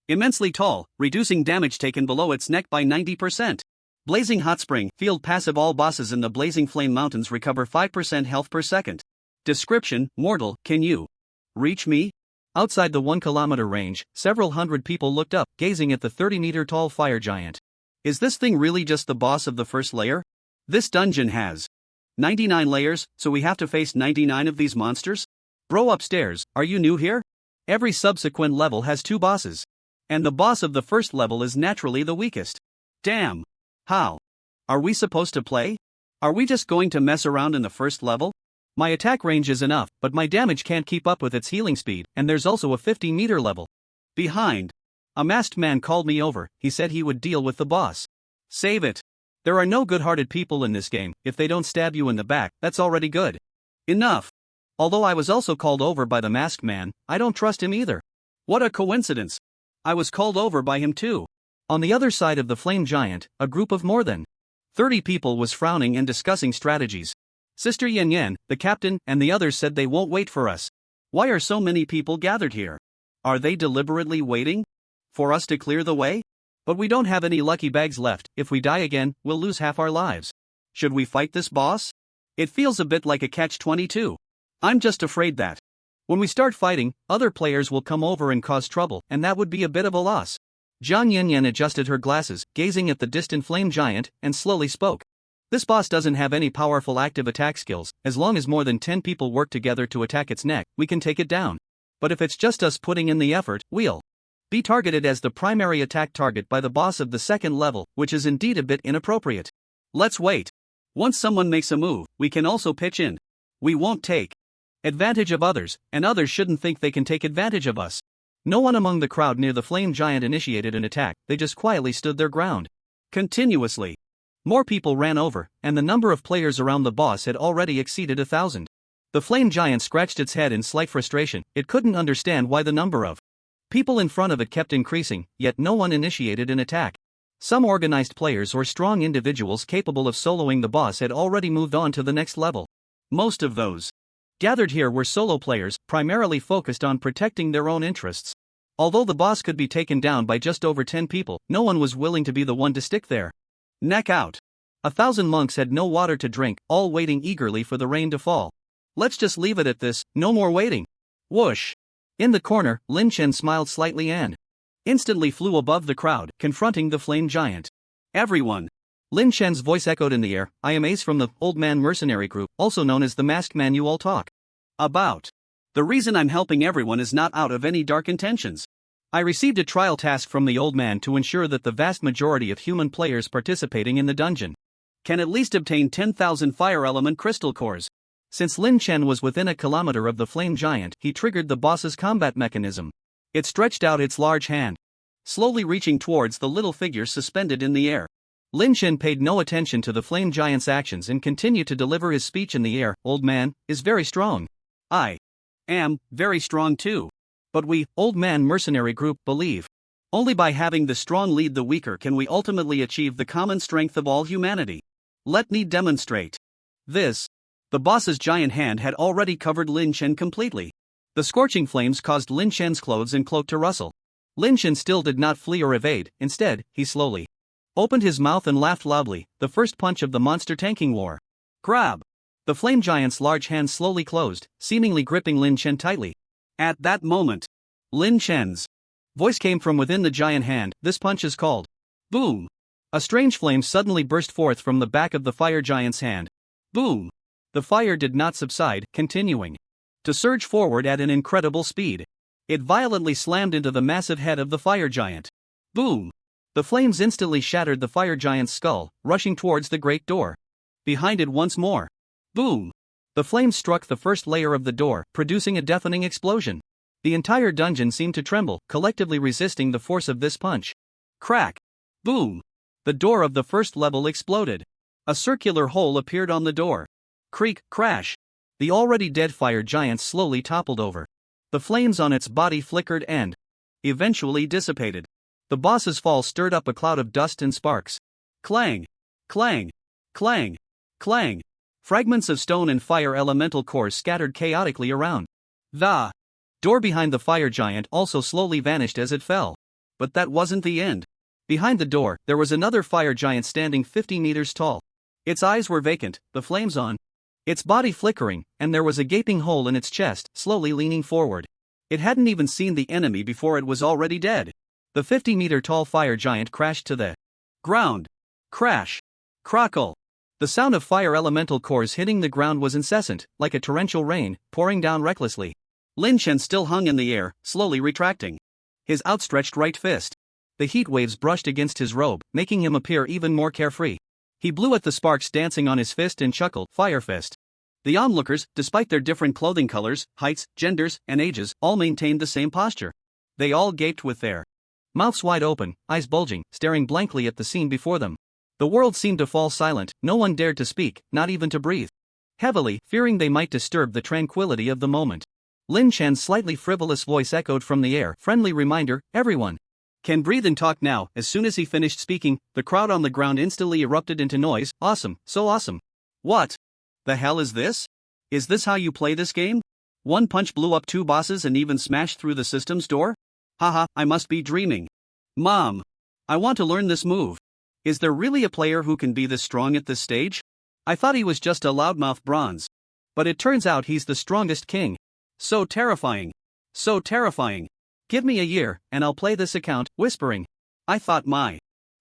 immensely tall, reducing damage taken below its neck by 90%. Blazing Hot Spring, field passive. All bosses in the Blazing Flame Mountains recover 5% health per second. Description: Mortal, can you reach me? Outside the 1-kilometer range, several hundred people looked up, gazing at the 30-meter-tall fire giant. Is this thing really just the boss of the first layer? This dungeon has 99 layers, so we have to face 99 of these monsters? Bro, upstairs, are you new here? Every subsequent level has 2 bosses. And the boss of the first level is naturally the weakest. Damn. How? Are we supposed to play? Are we just going to mess around in the first level? My attack range is enough, but my damage can't keep up with its healing speed, and there's also a 50-meter level. Behind. A masked man called me over. He said he would deal with the boss. Save it. There are no good-hearted people in this game. If they don't stab you in the back, that's already good. Enough. Although I was also called over by the masked man, I don't trust him either. What a coincidence. I was called over by him too. On the other side of the flame giant, a group of more than 30 people was frowning and discussing strategies. Sister Yan Yan, the captain, and the others said they won't wait for us. Why are so many people gathered here? Are they deliberately waiting for us to clear the way? But we don't have any lucky bags left. If we die again, we'll lose half our lives. Should we fight this boss? It feels a bit like a catch-22. I'm just afraid that when we start fighting, other players will come over and cause trouble, and that would be a bit of a loss. Jiang Yanyan adjusted her glasses, gazing at the distant flame giant, and slowly spoke. This boss doesn't have any powerful active attack skills. As long as more than 10 people work together to attack its neck, we can take it down. But if it's just us putting in the effort, we'll be targeted as the primary attack target by the boss of the second level, which is indeed a bit inappropriate. Let's wait. Once someone makes a move, we can also pitch in. We won't take advantage of others, and others shouldn't think they can take advantage of us. No one among the crowd near the flame giant initiated an attack. They just quietly stood their ground. Continuously. More people ran over, and the number of players around the boss had already exceeded 1,000. The flame giant scratched its head in slight frustration. It couldn't understand why the number of people in front of it kept increasing, yet no one initiated an attack. Some organized players or strong individuals capable of soloing the boss had already moved on to the next level. Most of those gathered here were solo players, primarily focused on protecting their own interests. Although the boss could be taken down by just over 10 people, no one was willing to be the one to stick there. Neck out. 1,000 monks had no water to drink, all waiting eagerly for the rain to fall. Let's just leave it at this, no more waiting. Whoosh. In the corner, Lin Chen smiled slightly and instantly flew above the crowd, confronting the flame giant. Everyone. Lin Chen's voice echoed in the air. I am Ace from the Old Man Mercenary Group, also known as the Masked Man you all talk about. The reason I'm helping everyone is not out of any dark intentions. I received a trial task from the old man to ensure that the vast majority of human players participating in the dungeon can at least obtain 10,000 fire element crystal cores. Since Lin Chen was within 1 kilometer of the flame giant, he triggered the boss's combat mechanism. It stretched out its large hand, slowly reaching towards the little figure suspended in the air. Lin Chen paid no attention to the flame giant's actions and continued to deliver his speech in the air. Old man is very strong. I am very strong too. But we, Old Man Mercenary Group, believe only by having the strong lead the weaker can we ultimately achieve the common strength of all humanity. Let me demonstrate this. The boss's giant hand had already covered Lin Chen completely. The scorching flames caused Lin Chen's clothes and cloak to rustle. Lin Chen still did not flee or evade. Instead, he slowly opened his mouth and laughed loudly. The first punch of the monster tanking war. Grab. The flame giant's large hand slowly closed, seemingly gripping Lin Chen tightly. At that moment, Lin Chen's voice came from within the giant hand. This punch is called Boom. A strange flame suddenly burst forth from the back of the fire giant's hand. Boom. The fire did not subside, continuing to surge forward at an incredible speed. It violently slammed into the massive head of the fire giant. Boom! The flames instantly shattered the fire giant's skull, rushing towards the great door. Behind it once more. Boom! The flames struck the first layer of the door, producing a deafening explosion. The entire dungeon seemed to tremble, collectively resisting the force of this punch. Crack! Boom! The door of the first level exploded. A circular hole appeared on the door. Creak, crash! The already dead fire giant slowly toppled over. The flames on its body flickered and eventually dissipated. The boss's fall stirred up a cloud of dust and sparks. Clang! Clang! Clang! Clang! Fragments of stone and fire elemental cores scattered chaotically around. The door behind the fire giant also slowly vanished as it fell. But that wasn't the end. Behind the door, there was another fire giant standing 50 meters tall. Its eyes were vacant, the flames on its body flickering, and there was a gaping hole in its chest, slowly leaning forward. It hadn't even seen the enemy before it was already dead. The 50-meter-tall fire giant crashed to the ground. Crash! Crackle! The sound of fire elemental cores hitting the ground was incessant, like a torrential rain, pouring down recklessly. Lin Chen still hung in the air, slowly retracting his outstretched right fist. The heat waves brushed against his robe, making him appear even more carefree. He blew at the sparks dancing on his fist and chuckled, "Fire fist." The onlookers, despite their different clothing colors, heights, genders, and ages, all maintained the same posture. They all gaped with their mouths wide open, eyes bulging, staring blankly at the scene before them. The world seemed to fall silent, no one dared to speak, not even to breathe. Heavily, fearing they might disturb the tranquility of the moment. Lin Chen's slightly frivolous voice echoed from the air, friendly reminder, "Everyone can breathe and talk now." As soon as he finished speaking, the crowd on the ground instantly erupted into noise. "Awesome, so awesome. What the hell is this? Is this how you play this game? One punch blew up 2 bosses and even smashed through the system's door? Haha, I must be dreaming. Mom, I want to learn this move. Is there really a player who can be this strong at this stage? I thought he was just a loudmouth bronze. But it turns out he's the strongest king. So terrifying. So terrifying. Give me a year, and I'll play this account," whispering. "I thought my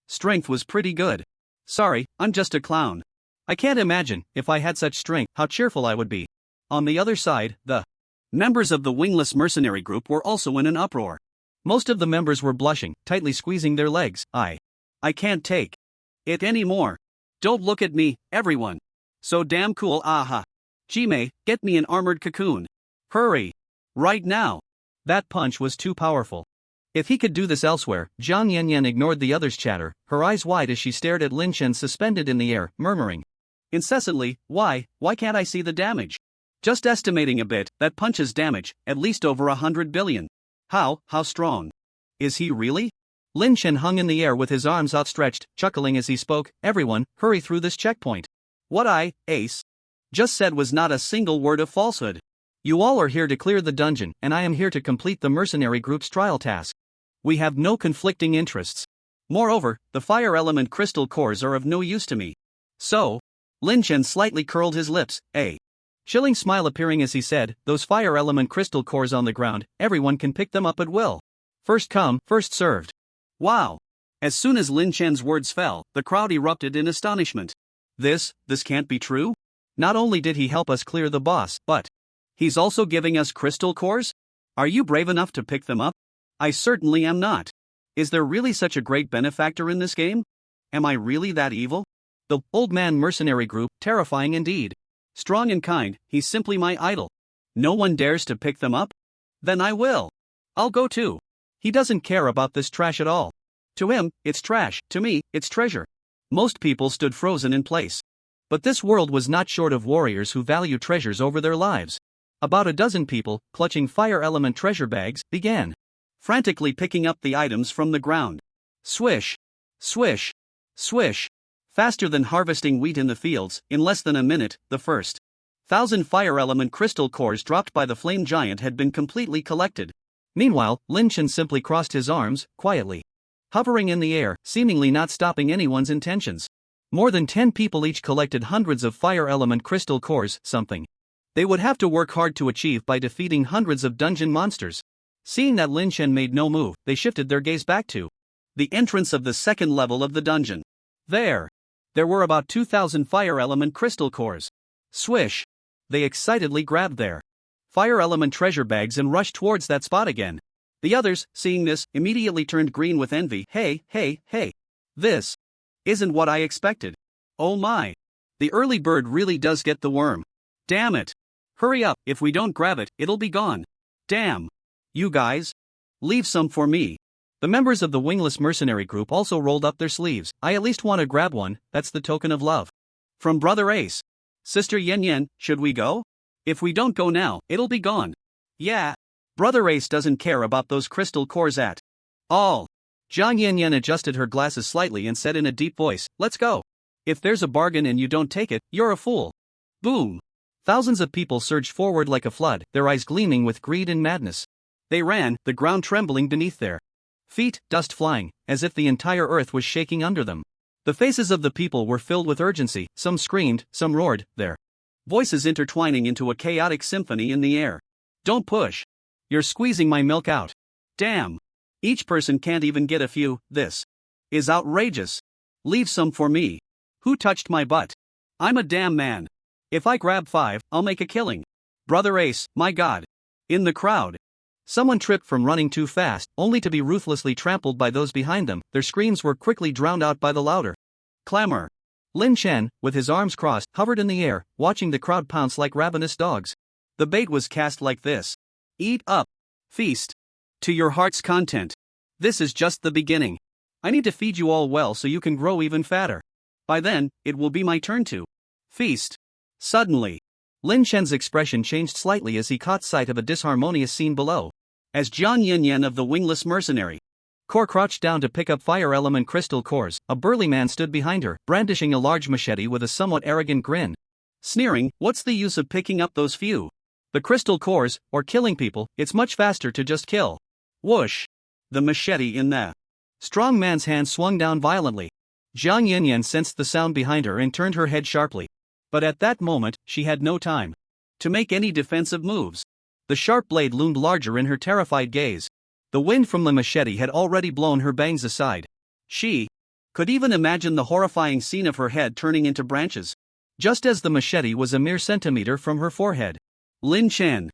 strength was pretty good. Sorry, I'm just a clown. I can't imagine, if I had such strength, how cheerful I would be." On the other side, the members of the wingless mercenary group were also in an uproar. Most of the members were blushing, tightly squeezing their legs. I can't take it anymore. Don't look at me, everyone. So damn cool, aha. Jime, get me an armored cocoon. Hurry. Right now. That punch was too powerful. If he could do this elsewhere, Jiang Yanyan ignored the others' chatter, her eyes wide as she stared at Lin Chen suspended in the air, murmuring incessantly, why can't I see the damage? Just estimating a bit, that punch's damage, at least over 100 billion. How strong? Is he really? Lin Chen hung in the air with his arms outstretched, chuckling as he spoke, "Everyone, hurry through this checkpoint. What Ace, just said was not a single word of falsehood. You all are here to clear the dungeon, and I am here to complete the mercenary group's trial task. We have no conflicting interests. Moreover, the fire element crystal cores are of no use to me. So," Lin Chen slightly curled his lips, a chilling smile appearing as he said, "Those fire element crystal cores on the ground, everyone can pick them up at will. First come, first served." Wow! As soon as Lin Chen's words fell, the crowd erupted in astonishment. This can't be true? Not only did he help us clear the boss, but he's also giving us crystal cores? Are you brave enough to pick them up? I certainly am not. Is there really such a great benefactor in this game? Am I really that evil? The old man mercenary group, terrifying indeed. Strong and kind, he's simply my idol. No one dares to pick them up? Then I will. I'll go too. He doesn't care about this trash at all. To him, it's trash, to me, it's treasure. Most people stood frozen in place. But this world was not short of warriors who value treasures over their lives. About a dozen people, clutching fire element treasure bags, began frantically picking up the items from the ground. Swish! Swish! Swish! Faster than harvesting wheat in the fields, in less than a minute, the first 1,000 fire element crystal cores dropped by the flame giant had been completely collected. Meanwhile, Lin Chen simply crossed his arms, quietly hovering in the air, seemingly not stopping anyone's intentions. More than 10 people each collected hundreds of fire element crystal cores, something they would have to work hard to achieve by defeating hundreds of dungeon monsters. Seeing that Lin Chen made no move, they shifted their gaze back to the entrance of the second level of the dungeon. There were about 2,000 fire element crystal cores. Swish! They excitedly grabbed their fire element treasure bags and rushed towards that spot again. The others, seeing this, immediately turned green with envy. Hey, hey, hey! This isn't what I expected. Oh my! The early bird really does get the worm. Damn it! Hurry up, if we don't grab it, it'll be gone. Damn! You guys? Leave some for me. The members of the wingless mercenary group also rolled up their sleeves. I at least want to grab one, that's the token of love. From Brother Ace. Sister Yen Yen, should we go? If we don't go now, it'll be gone. Yeah. Brother Ace doesn't care about those crystal cores at all. Jiang Yen Yen adjusted her glasses slightly and said in a deep voice, let's go. If there's a bargain and you don't take it, you're a fool. Boom. Thousands of people surged forward like a flood, their eyes gleaming with greed and madness. They ran, the ground trembling beneath their feet, dust flying, as if the entire earth was shaking under them. The faces of the people were filled with urgency, some screamed, some roared, their voices intertwining into a chaotic symphony in the air. Don't push. You're squeezing my milk out. Damn. Each person can't even get a few. This is outrageous. Leave some for me. Who touched my butt? I'm a damn man. If I grab 5, I'll make a killing. Brother Ace, my god. In the crowd. Someone tripped from running too fast, only to be ruthlessly trampled by those behind them. Their screams were quickly drowned out by the louder clamor. Lin Chen, with his arms crossed, hovered in the air, watching the crowd pounce like ravenous dogs. The bait was cast like this. Eat up. Feast. To your heart's content. This is just the beginning. I need to feed you all well so you can grow even fatter. By then, it will be my turn to feast. Suddenly, Lin Chen's expression changed slightly as he caught sight of a disharmonious scene below. As Jiang Yen Yen of the wingless mercenary corps crouched down to pick up fire element crystal cores, a burly man stood behind her, brandishing a large machete with a somewhat arrogant grin. Sneering, what's the use of picking up those few the crystal cores, or killing people? It's much faster to just kill. Whoosh! The machete in the strong man's hand swung down violently. Jiang Yen Yen sensed the sound behind her and turned her head sharply. But at that moment, she had no time to make any defensive moves. The sharp blade loomed larger in her terrified gaze. The wind from the machete had already blown her bangs aside. She could even imagine the horrifying scene of her head turning into branches. Just as the machete was a mere centimeter from her forehead, Lin Chen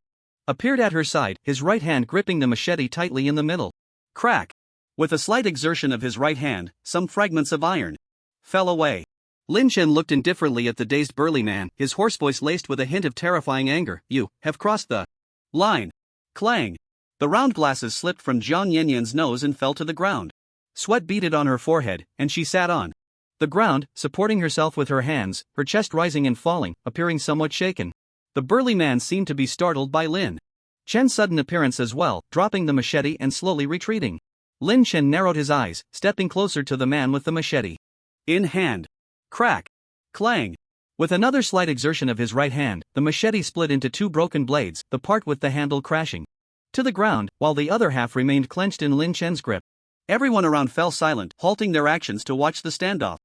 appeared at her side, his right hand gripping the machete tightly in the middle. Crack! With a slight exertion of his right hand, some fragments of iron fell away. Lin Chen looked indifferently at the dazed burly man, his hoarse voice laced with a hint of terrifying anger. You have crossed the line. Clang! The round glasses slipped from Jiang Yen Yen's nose and fell to the ground. Sweat beaded on her forehead, and she sat on the ground, supporting herself with her hands, her chest rising and falling, appearing somewhat shaken. The burly man seemed to be startled by Lin Chen's sudden appearance as well, dropping the machete and slowly retreating. Lin Chen narrowed his eyes, stepping closer to the man with the machete in hand. Crack! Clang! With another slight exertion of his right hand, the machete split into 2 broken blades, the part with the handle crashing to the ground, while the other half remained clenched in Lin Chen's grip. Everyone around fell silent, halting their actions to watch the standoff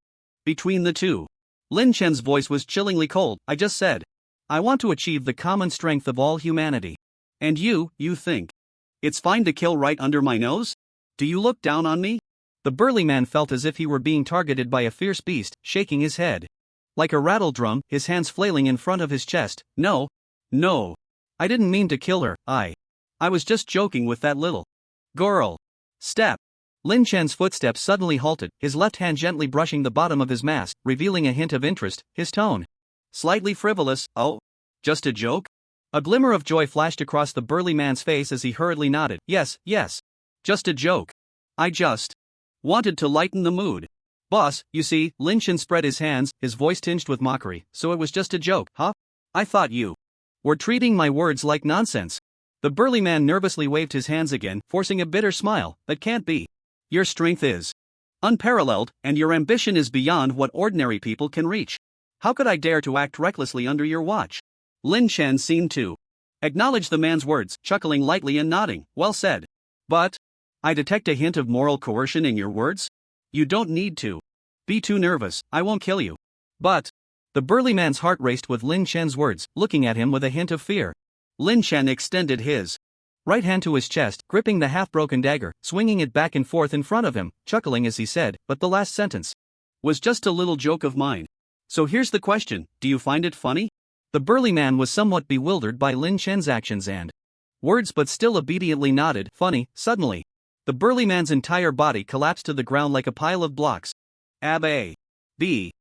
between the two. Lin Chen's voice was chillingly cold. I just said, I want to achieve the common strength of all humanity. And you think it's fine to kill right under my nose? Do you look down on me? The burly man felt as if he were being targeted by a fierce beast, shaking his head like a rattle drum, his hands flailing in front of his chest. No. I didn't mean to kill her. I was just joking with that little girl. Step. Lin Chen's footsteps suddenly halted, his left hand gently brushing the bottom of his mask, revealing a hint of interest, his tone slightly frivolous. Oh? Just a joke? A glimmer of joy flashed across the burly man's face as he hurriedly nodded. Yes. Just a joke. I just wanted to lighten the mood. Boss, you see, Lin Chen spread his hands, his voice tinged with mockery. So it was just a joke, huh? I thought you were treating my words like nonsense. The burly man nervously waved his hands again, forcing a bitter smile. That can't be. Your strength is unparalleled, and your ambition is beyond what ordinary people can reach. How could I dare to act recklessly under your watch? Lin Chen seemed to acknowledge the man's words, chuckling lightly and nodding. Well said. But I detect a hint of moral coercion in your words? You don't need to be too nervous, I won't kill you. But the burly man's heart raced with Lin Chen's words, looking at him with a hint of fear. Lin Chen extended his right hand to his chest, gripping the half-broken dagger, swinging it back and forth in front of him, chuckling as he said, but the last sentence was just a little joke of mine. So here's the question, do you find it funny? The burly man was somewhat bewildered by Lin Chen's actions and words but still obediently nodded. Funny, suddenly, the burly man's entire body collapsed to the ground like a pile of blocks. Ab A. B.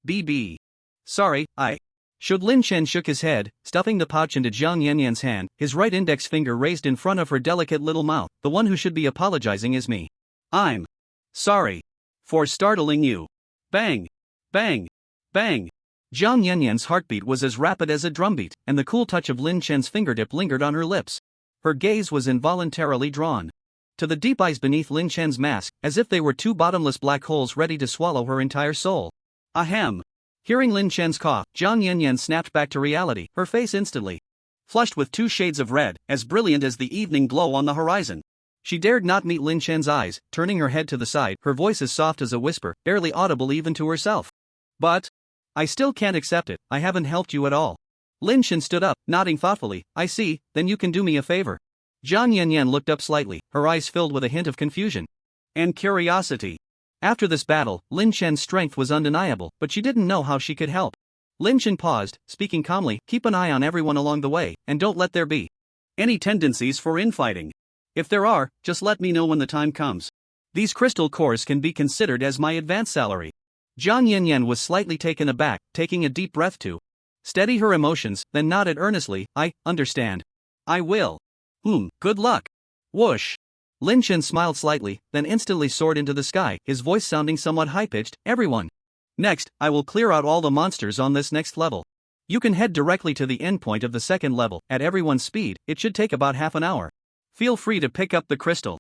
B. B. Sorry, I. Should. Lin Chen shook his head, stuffing the pouch into Jiang Yanyan's hand, his right index finger raised in front of her delicate little mouth. The one who should be apologizing is me. I'm sorry for startling you. Bang! Bang! Bang! Jiang Yanyan's heartbeat was as rapid as a drumbeat, and the cool touch of Lin Chen's fingertip lingered on her lips. Her gaze was involuntarily drawn to the deep eyes beneath Lin Chen's mask, as if they were two bottomless black holes ready to swallow her entire soul. Ahem! Hearing Lin Chen's cough, Jiang Yanyan snapped back to reality, her face instantly flushed with two shades of red, as brilliant as the evening glow on the horizon. She dared not meet Lin Chen's eyes, turning her head to the side, her voice as soft as a whisper, barely audible even to herself. But I still can't accept it, I haven't helped you at all. Lin Chen stood up, nodding thoughtfully. I see, then you can do me a favor. Jiang Yanyan looked up slightly, her eyes filled with a hint of confusion and curiosity. After this battle, Lin Chen's strength was undeniable, but she didn't know how she could help. Lin Chen paused, speaking calmly. Keep an eye on everyone along the way, and don't let there be any tendencies for infighting. If there are, just let me know when the time comes. These crystal cores can be considered as my advance salary. Jiang Yanyan was slightly taken aback, taking a deep breath to steady her emotions, then nodded earnestly. I understand. I will. Good luck. Whoosh. Lin Chen smiled slightly, then instantly soared into the sky, his voice sounding somewhat high-pitched. Everyone. Next, I will clear out all the monsters on this next level. You can head directly to the endpoint of the second level, at everyone's speed. It should take about half an hour. Feel free to pick up the crystal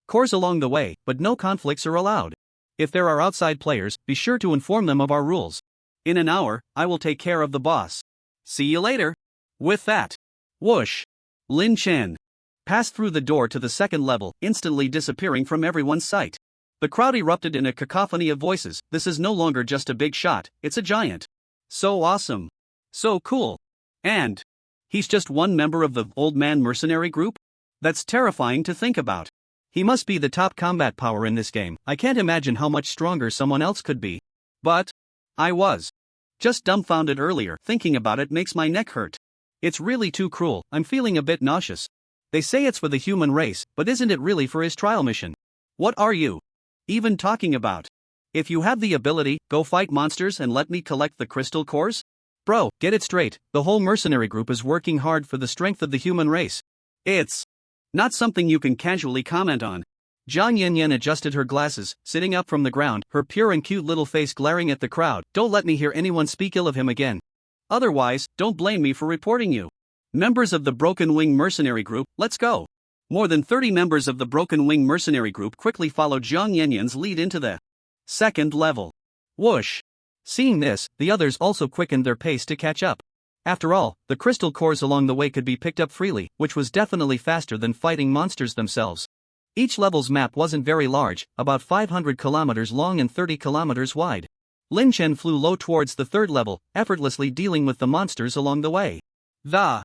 cores along the way, but no conflicts are allowed. If there are outside players, be sure to inform them of our rules. In an hour, I will take care of the boss. See you later. With that, whoosh. Lin Chen passed through the door to the second level, instantly disappearing from everyone's sight. The crowd erupted in a cacophony of voices. This is no longer just a big shot, it's a giant. So awesome. So cool. And he's just one member of the old man mercenary group? That's terrifying to think about. He must be the top combat power in this game. I can't imagine how much stronger someone else could be. But I was just dumbfounded earlier. Thinking about it makes my neck hurt. It's really too cruel. I'm feeling a bit nauseous. They say it's for the human race, but isn't it really for his trial mission? What are you even talking about? If you have the ability, go fight monsters and let me collect the crystal cores? Bro, get it straight. The whole mercenary group is working hard for the strength of the human race. It's not something you can casually comment on. Jiang Yanyan adjusted her glasses, sitting up from the ground, her pure and cute little face glaring at the crowd. Don't let me hear anyone speak ill of him again. Otherwise, don't blame me for reporting you. Members of the Broken Wing Mercenary Group, let's go. More than 30 members of the Broken Wing Mercenary Group quickly followed Jiang Yanyan's lead into the second level. Whoosh. Seeing this, the others also quickened their pace to catch up. After all, the crystal cores along the way could be picked up freely, which was definitely faster than fighting monsters themselves. Each level's map wasn't very large, about 500 kilometers long and 30 kilometers wide. Lin Chen flew low towards the third level, effortlessly dealing with the monsters along the way. The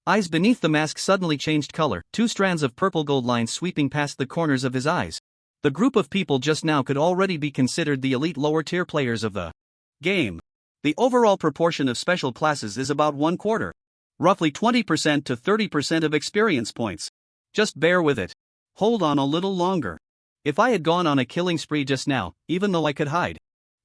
eyes beneath the mask suddenly changed color, two strands of purple gold lines sweeping past the corners of his eyes. The group of people just now could already be considered the elite lower-tier players of the game. The overall proportion of special classes is about 1/4. Roughly 20% to 30% of experience points. Just bear with it. Hold on a little longer. If I had gone on a killing spree just now, even though I could hide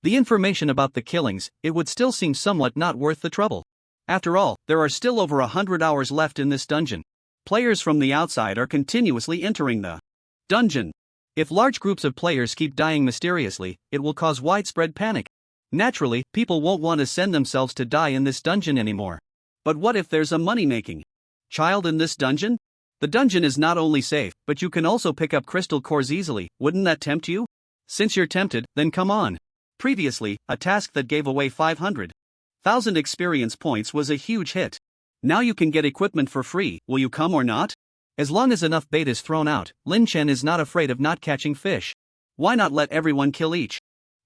the information about the killings, it would still seem somewhat not worth the trouble. After all, there are still over 100 hours left in this dungeon. Players from the outside are continuously entering the dungeon. If large groups of players keep dying mysteriously, it will cause widespread panic. Naturally, people won't want to send themselves to die in this dungeon anymore. But what if there's a money-making child in this dungeon? The dungeon is not only safe, but you can also pick up crystal cores easily. Wouldn't that tempt you? Since you're tempted, then come on. Previously, a task that gave away 500,000 experience points was a huge hit. Now you can get equipment for free. Will you come or not? As long as enough bait is thrown out, Lin Chen is not afraid of not catching fish. Why not let everyone kill each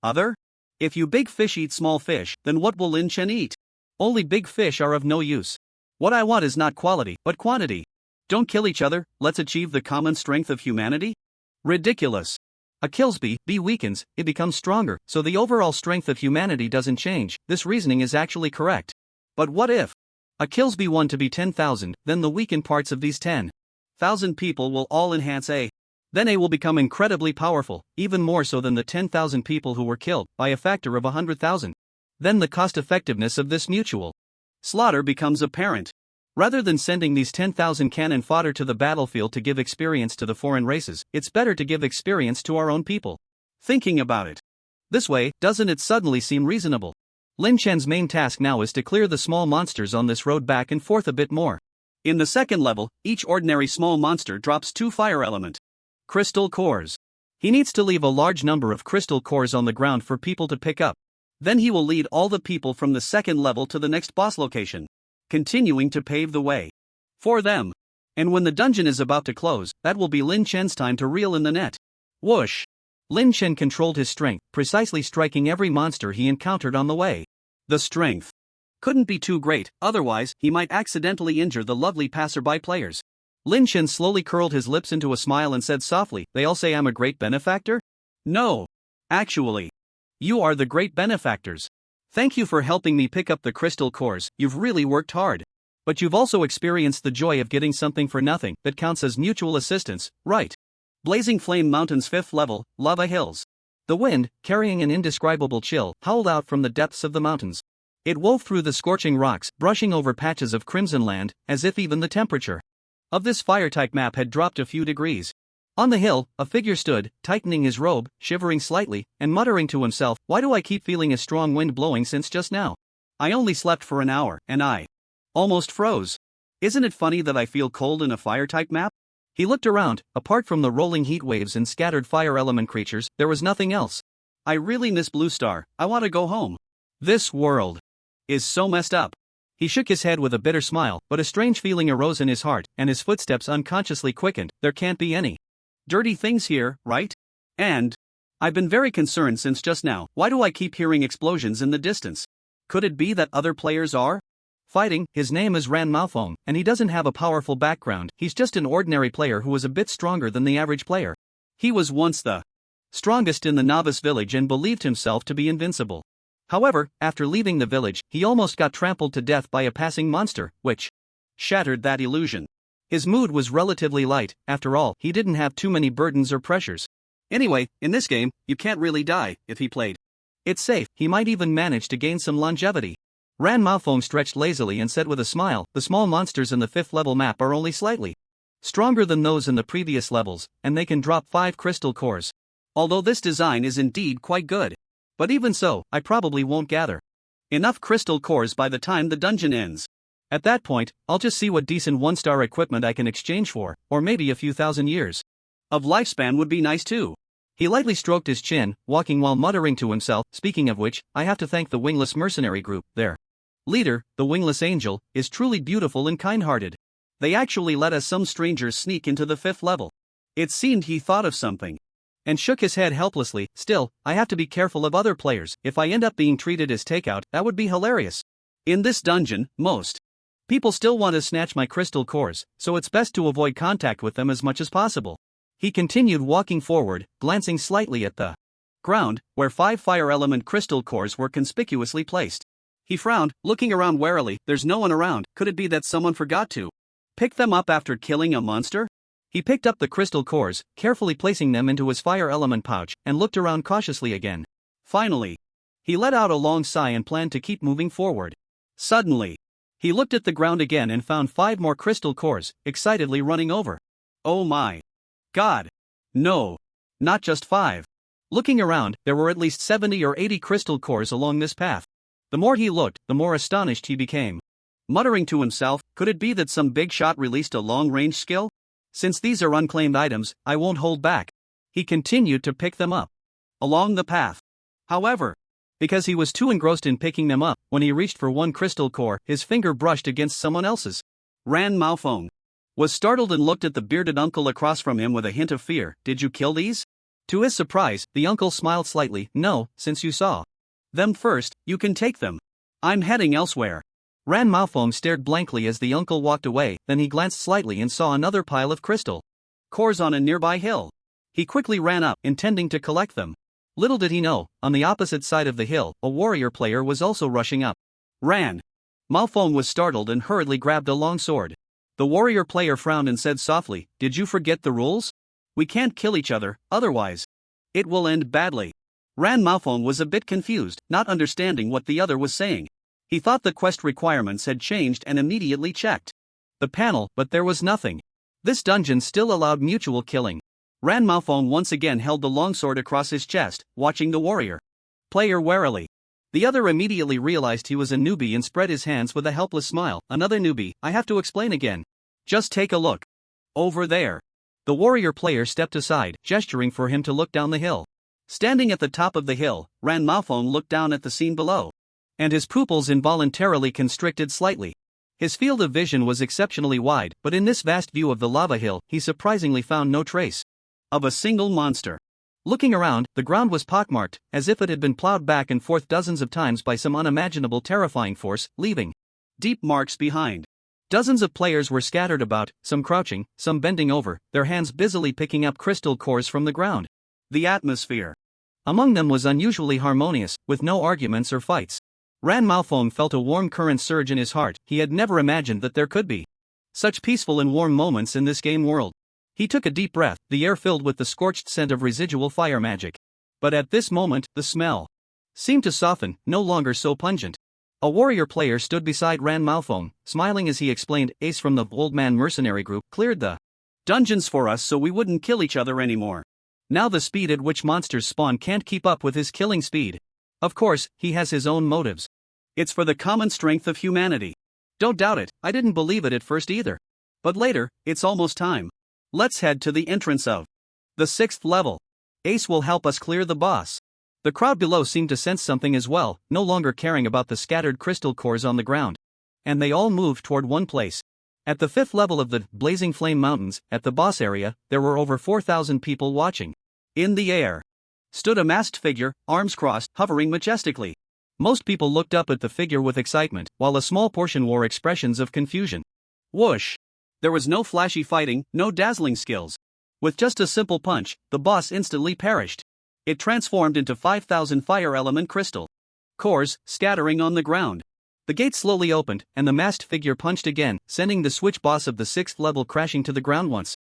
other? If you big fish eat small fish, then what will Lin Chen eat? Only big fish are of no use. What I want is not quality, but quantity. Don't kill each other, let's achieve the common strength of humanity? Ridiculous. A kills B weakens, it becomes stronger, so the overall strength of humanity doesn't change. This reasoning is actually correct. But what if A kills be 1 to be 10,000, then the weakened parts of these 10,000 people will all enhance A. Then A will become incredibly powerful, even more so than the 10,000 people who were killed, by a factor of 100,000. Then the cost-effectiveness of this mutual slaughter becomes apparent. Rather than sending these 10,000 cannon fodder to the battlefield to give experience to the foreign races, it's better to give experience to our own people. Thinking about it this way, doesn't it suddenly seem reasonable? Lin Chen's main task now is to clear the small monsters on this road back and forth a bit more. In the second level, each ordinary small monster drops 2 fire element crystal cores. He needs to leave a large number of crystal cores on the ground for people to pick up. Then he will lead all the people from the second level to the next boss location, continuing to pave the way for them. And when the dungeon is about to close, that will be Lin Chen's time to reel in the net. Whoosh! Lin Chen controlled his strength, precisely striking every monster he encountered on the way. The strength couldn't be too great, otherwise he might accidentally injure the lovely passerby players. Lin Chen slowly curled his lips into a smile and said softly, "They all say I'm a great benefactor?" "No. Actually, you are the great benefactors. Thank you for helping me pick up the crystal cores, you've really worked hard. But you've also experienced the joy of getting something for nothing, that counts as mutual assistance, right?" Blazing Flame Mountain's 5th level, Lava Hills. The wind, carrying an indescribable chill, howled out from the depths of the mountains. It wove through the scorching rocks, brushing over patches of crimson land, as if even the temperature of this fire-type map had dropped a few degrees. On the hill, a figure stood, tightening his robe, shivering slightly, and muttering to himself, "Why do I keep feeling a strong wind blowing since just now? I only slept for an hour, and I almost froze. Isn't it funny that I feel cold in a fire-type map?" He looked around. Apart from the rolling heat waves and scattered fire element creatures, there was nothing else. "I really miss Blue Star, I want to go home. This world is so messed up." He shook his head with a bitter smile, but a strange feeling arose in his heart, and his footsteps unconsciously quickened. There can't be any dirty things here, right? And I've been very concerned since just now. Why do I keep hearing explosions in the distance? Could it be that other players are fighting? His name is Ran Maofeng, and he doesn't have a powerful background. He's just an ordinary player who was a bit stronger than the average player. He was once the strongest in the novice village and believed himself to be invincible. However, after leaving the village, he almost got trampled to death by a passing monster, which shattered that illusion. His mood was relatively light. After all, he didn't have too many burdens or pressures. Anyway, in this game, you can't really die if he played it's safe. He might even manage to gain some longevity. Ran Maofeng stretched lazily and said with a smile, "The small monsters in the 5th level map are only slightly stronger than those in the previous levels, and they can drop 5 crystal cores. Although this design is indeed quite good. But even so, I probably won't gather enough crystal cores by the time the dungeon ends. At that point, I'll just see what decent 1-star equipment I can exchange for, or maybe a few thousand years of lifespan would be nice too." He lightly stroked his chin, walking while muttering to himself, "Speaking of which, I have to thank the Wingless Mercenary Group. Their leader, the Wingless Angel, is truly beautiful and kind-hearted. They actually let us some strangers sneak into the 5th level." It seemed he thought of something and shook his head helplessly. "Still, I have to be careful of other players. If I end up being treated as takeout, that would be hilarious. In this dungeon, most people still want to snatch my crystal cores, so it's best to avoid contact with them as much as possible." He continued walking forward, glancing slightly at the ground, where 5 fire element crystal cores were conspicuously placed. He frowned, looking around warily. There's no one around. Could it be that someone forgot to pick them up after killing a monster? He picked up the crystal cores, carefully placing them into his fire element pouch, and looked around cautiously again. Finally, he let out a long sigh and planned to keep moving forward. Suddenly, he looked at the ground again and found 5 more crystal cores, excitedly running over. Oh my God! No! Not just 5. Looking around, there were at least 70 or 80 crystal cores along this path. The more he looked, the more astonished he became. Muttering to himself, could it be that some big shot released a long-range skill? Since these are unclaimed items, I won't hold back. He continued to pick them up along the path. However, because he was too engrossed in picking them up, when he reached for one crystal core, his finger brushed against someone else's. Ran Maofeng was startled and looked at the bearded uncle across from him with a hint of fear. "Did you kill these?" To his surprise, the uncle smiled slightly. "No, since you saw them first, you can take them. I'm heading elsewhere." Ran Maofeng stared blankly as the uncle walked away, then he glanced slightly and saw another pile of crystal cores on a nearby hill. He quickly ran up, intending to collect them. Little did he know, on the opposite side of the hill, a warrior player was also rushing up. Ran Malphone was startled and hurriedly grabbed a long sword. The warrior player frowned and said softly, "Did you forget the rules? We can't kill each other, otherwise it will end badly." Ran Malphone was a bit confused, not understanding what the other was saying. He thought the quest requirements had changed and immediately checked the panel, but there was nothing. This dungeon still allowed mutual killing. Ran Malphone once again held the longsword across his chest, watching the warrior player warily. The other immediately realized he was a newbie and spread his hands with a helpless smile. "Another newbie, I have to explain again. Just take a look. Over there." The warrior player stepped aside, gesturing for him to look down the hill. Standing at the top of the hill, Ran Malphone looked down at the scene below. And his pupils involuntarily constricted slightly. His field of vision was exceptionally wide, but in this vast view of the lava hill, he surprisingly found no trace of a single monster. Looking around, the ground was pockmarked, as if it had been plowed back and forth dozens of times by some unimaginable terrifying force, leaving deep marks behind. Dozens of players were scattered about, some crouching, some bending over, their hands busily picking up crystal cores from the ground. The atmosphere among them was unusually harmonious, with no arguments or fights. Ran Malphone felt a warm current surge in his heart. He had never imagined that there could be such peaceful and warm moments in this game world. He took a deep breath, the air filled with the scorched scent of residual fire magic. But at this moment, the smell seemed to soften, no longer so pungent. A warrior player stood beside Ran Malphone, smiling as he explained. "Ace from the Old Man Mercenary Group cleared the dungeons for us so we wouldn't kill each other anymore. Now the speed at which monsters spawn can't keep up with his killing speed. Of course, he has his own motives. It's for the common strength of humanity. Don't doubt it, I didn't believe it at first either. But later, it's almost time. Let's head to the entrance of the 6th level. Ace will help us clear the boss." The crowd below seemed to sense something as well, no longer caring about the scattered crystal cores on the ground. And they all moved toward one place. At the 5th level of the Blazing Flame Mountains, at the boss area, there were over 4,000 people watching. In the air stood a masked figure, arms crossed, hovering majestically. Most people looked up at the figure with excitement, while a small portion wore expressions of confusion. Whoosh! There was no flashy fighting, no dazzling skills. With just a simple punch, the boss instantly perished. It transformed into 5,000 fire element crystal cores, scattering on the ground. The gate slowly opened, and the masked figure punched again, sending the switch boss of the 6th level crashing to the ground once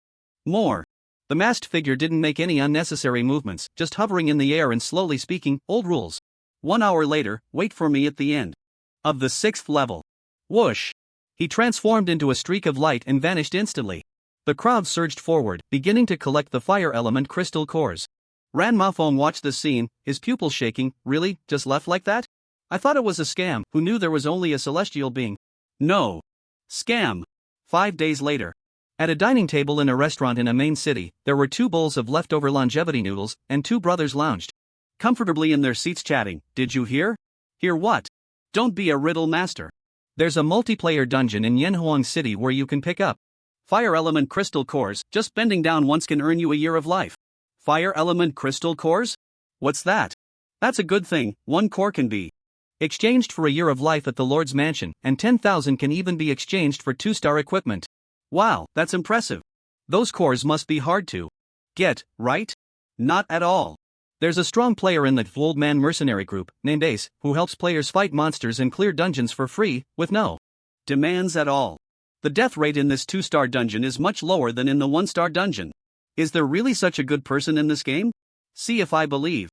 more. The masked figure didn't make any unnecessary movements, just hovering in the air and slowly speaking, "Old rules. 1 hour later, wait for me at the end of the 6th level." Whoosh! He transformed into a streak of light and vanished instantly. The crowd surged forward, beginning to collect the fire element crystal cores. Ran Malphone watched the scene, his pupils shaking. "Really? Just left like that? I thought it was a scam. Who knew there was only a celestial being?" "No. Scam." 5 days later. At a dining table in a restaurant in a main city, there were 2 bowls of leftover longevity noodles, and 2 brothers lounged comfortably in their seats chatting. "Did you hear?" "Hear what?" "Don't be a riddle master. There's a multiplayer dungeon in Yanhuang City where you can pick up fire element crystal cores. Just bending down once can earn you a year of life." "Fire element crystal cores? What's that?" "That's a good thing. 1 core can be exchanged for a year of life at the Lord's Mansion, and 10,000 can even be exchanged for 2-star equipment." "Wow, that's impressive. Those cores must be hard to get, right?" "Not at all. There's a strong player in the Old Man Mercenary Group, named Ace, who helps players fight monsters and clear dungeons for free, with no demands at all. The death rate in this 2-star dungeon is much lower than in the 1-star dungeon. Is there really such a good person in this game? See if I believe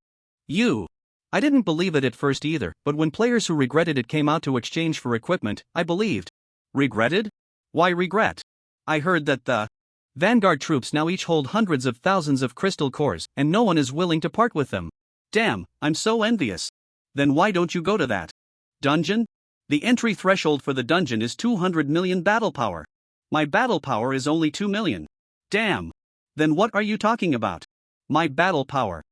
you." I didn't believe it at first either, but when players who regretted it came out to exchange for equipment, I believed. Regretted? Why regret? I heard that the Vanguard troops now each hold hundreds of thousands of crystal cores, and no one is willing to part with them. Damn, I'm so envious. Then why don't you go to that dungeon? The entry threshold for the dungeon is 200 million battle power. My battle power is only 2 million. Damn. Then what are you talking about? My battle power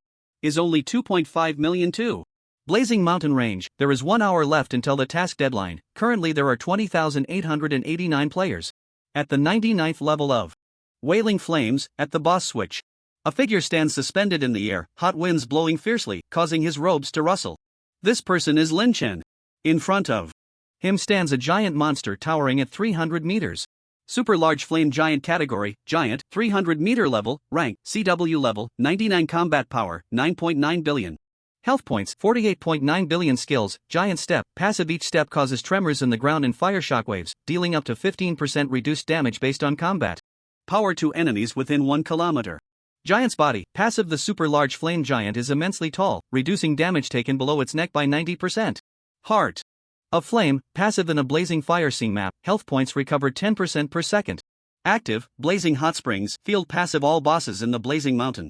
is only 2.5 million too. Blazing Mountain Range, there is 1 hour left until the task deadline. Currently there are 20,889 players. At the 99th level of Wailing Flames, at the boss switch, a figure stands suspended in the air, hot winds blowing fiercely, causing his robes to rustle. This person is Lin Chen. In front of him stands a giant monster towering at 300 meters. Super large flame giant category, giant, 300 meter level, rank, CW level, 99 combat power, 9.9 billion. Health points 48.9 billion. Skills, Giant Step, passive. Each step causes tremors in the ground and fire shockwaves, dealing up to 15% reduced damage based on combat. Power to enemies within 1 kilometer. Giant's Body, passive. The super large flame giant is immensely tall, reducing damage taken below its neck by 90%. Heart of Flame, passive. In a blazing fire scene map, health points recovered 10% per second. Active, Blazing Hot Springs, field passive. All bosses in the Blazing Mountain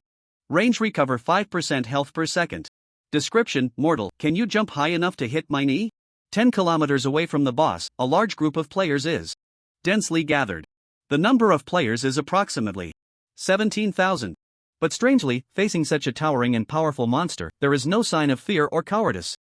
range recover 5% health per second. Description: Mortal, can you jump high enough to hit my knee? 10 kilometers away from the boss, a large group of players is densely gathered. The number of players is approximately 17,000. But strangely, facing such a towering and powerful monster, there is no sign of fear or cowardice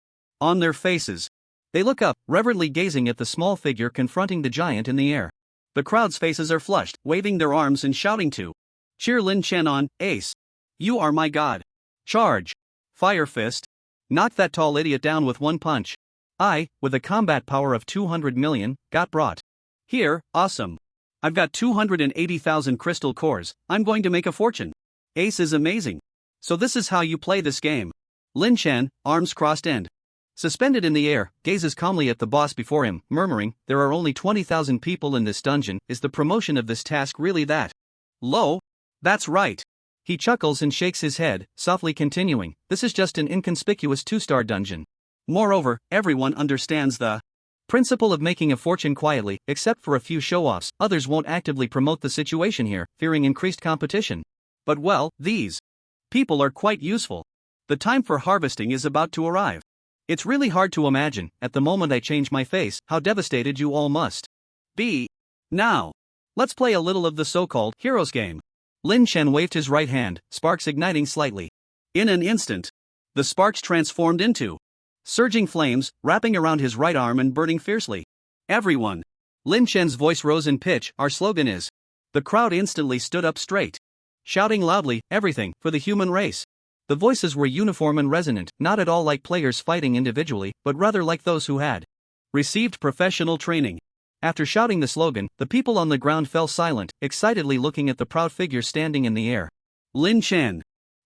on their faces. They look up, reverently gazing at the small figure confronting the giant in the air. The crowd's faces are flushed, waving their arms and shouting to cheer Lin Chen on. Ace, you are my god. Charge. Fire Fist. Knock that tall idiot down with one punch. I, with a combat power of 200 million, got brought here. Awesome. I've got 280,000 crystal cores, I'm going to make a fortune. Ace is amazing. So this is how you play this game. Lin Chen, arms crossed and suspended in the air, gazes calmly at the boss before him, murmuring, there are only 20,000 people in this dungeon. Is the promotion of this task really that low? That's right. He chuckles and shakes his head, softly continuing, this is just an inconspicuous 2-star dungeon. Moreover, everyone understands the principle of making a fortune quietly. Except for a few show-offs, others won't actively promote the situation here, fearing increased competition. But well, these people are quite useful. The time for harvesting is about to arrive. It's really hard to imagine, at the moment I change my face, how devastated you all must be. Now, let's play a little of the so-called heroes game. Lin Chen waved his right hand, sparks igniting slightly. In an instant, the sparks transformed into surging flames, wrapping around his right arm and burning fiercely. Everyone. Lin Chen's voice rose in pitch, our slogan is. The crowd instantly stood up straight, shouting loudly, everything, for the human race. The voices were uniform and resonant, not at all like players fighting individually, but rather like those who had received professional training. After shouting the slogan, the people on the ground fell silent, excitedly looking at the proud figure standing in the air. Lin Chen